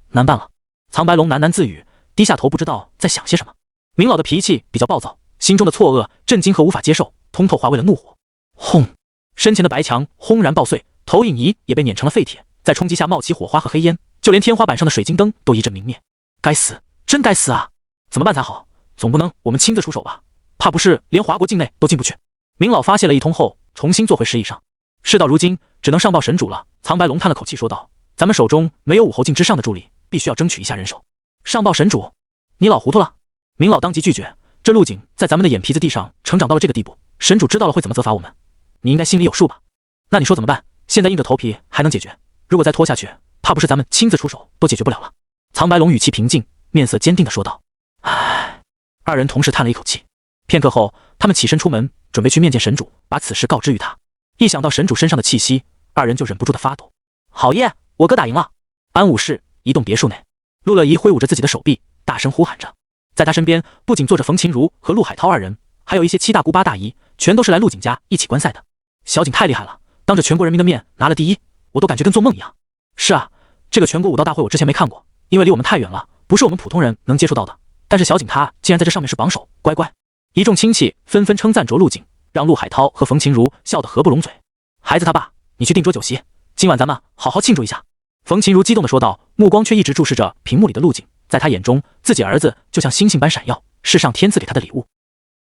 难办了。苍白龙喃喃自语，低下头不知道在想些什么。明老的脾气比较暴躁，心中的错愕、震惊和无法接受，通透化为了怒火。轰！身前的白墙轰然爆碎，投影仪也被碾成了废铁，在冲击下冒起火花和黑烟，就连天花板上的水晶灯都一阵明灭。该死，真该死啊！怎么办才好？总不能我们亲自出手吧？怕不是连华国境内都进不去。明老发泄了一通后，重新坐回石椅上。事到如今，只能上报神主了。苍白龙叹了口气说道：“咱们手中没有武侯境之上的助力，必须要争取一下人手。”上报神主？你老糊涂了？明老当即拒绝。这陆景在咱们的眼皮子地上成长到了这个地步，神主知道了会怎么责罚我们？你应该心里有数吧？那你说怎么办？现在硬着头皮还能解决？如果再拖下去，怕不是咱们亲自出手都解决不了了。苍白龙语气平静，面色坚定地说道。唉，二人同时叹了一口气。片刻后，他们起身出门，准备去面见神主，把此事告知于他。一想到神主身上的气息，二人就忍不住的发抖。好耶，我哥打赢了！安武室一栋别墅内，陆乐怡挥舞着自己的手臂，大声呼喊着。在他身边不仅坐着冯琴如和陆海涛二人，还有一些七大姑八大姨，全都是来陆景家一起观赛的。小景太厉害了，当着全国人民的面拿了第一，我都感觉跟做梦一样。是啊，这个全国武道大会我之前没看过，因为离我们太远了，不是我们普通人能接触到的。但是小景他竟然在这上面是榜首，乖乖！一众亲戚纷纷称赞着陆景，让陆海涛和冯琴如笑得合不拢嘴。孩子他爸，你去订桌酒席，今晚咱们好好庆祝一下。冯琴如激动地说道，目光却一直注视着屏幕里的陆景。在他眼中，自己儿子就像星星般闪耀，是上天赐给他的礼物。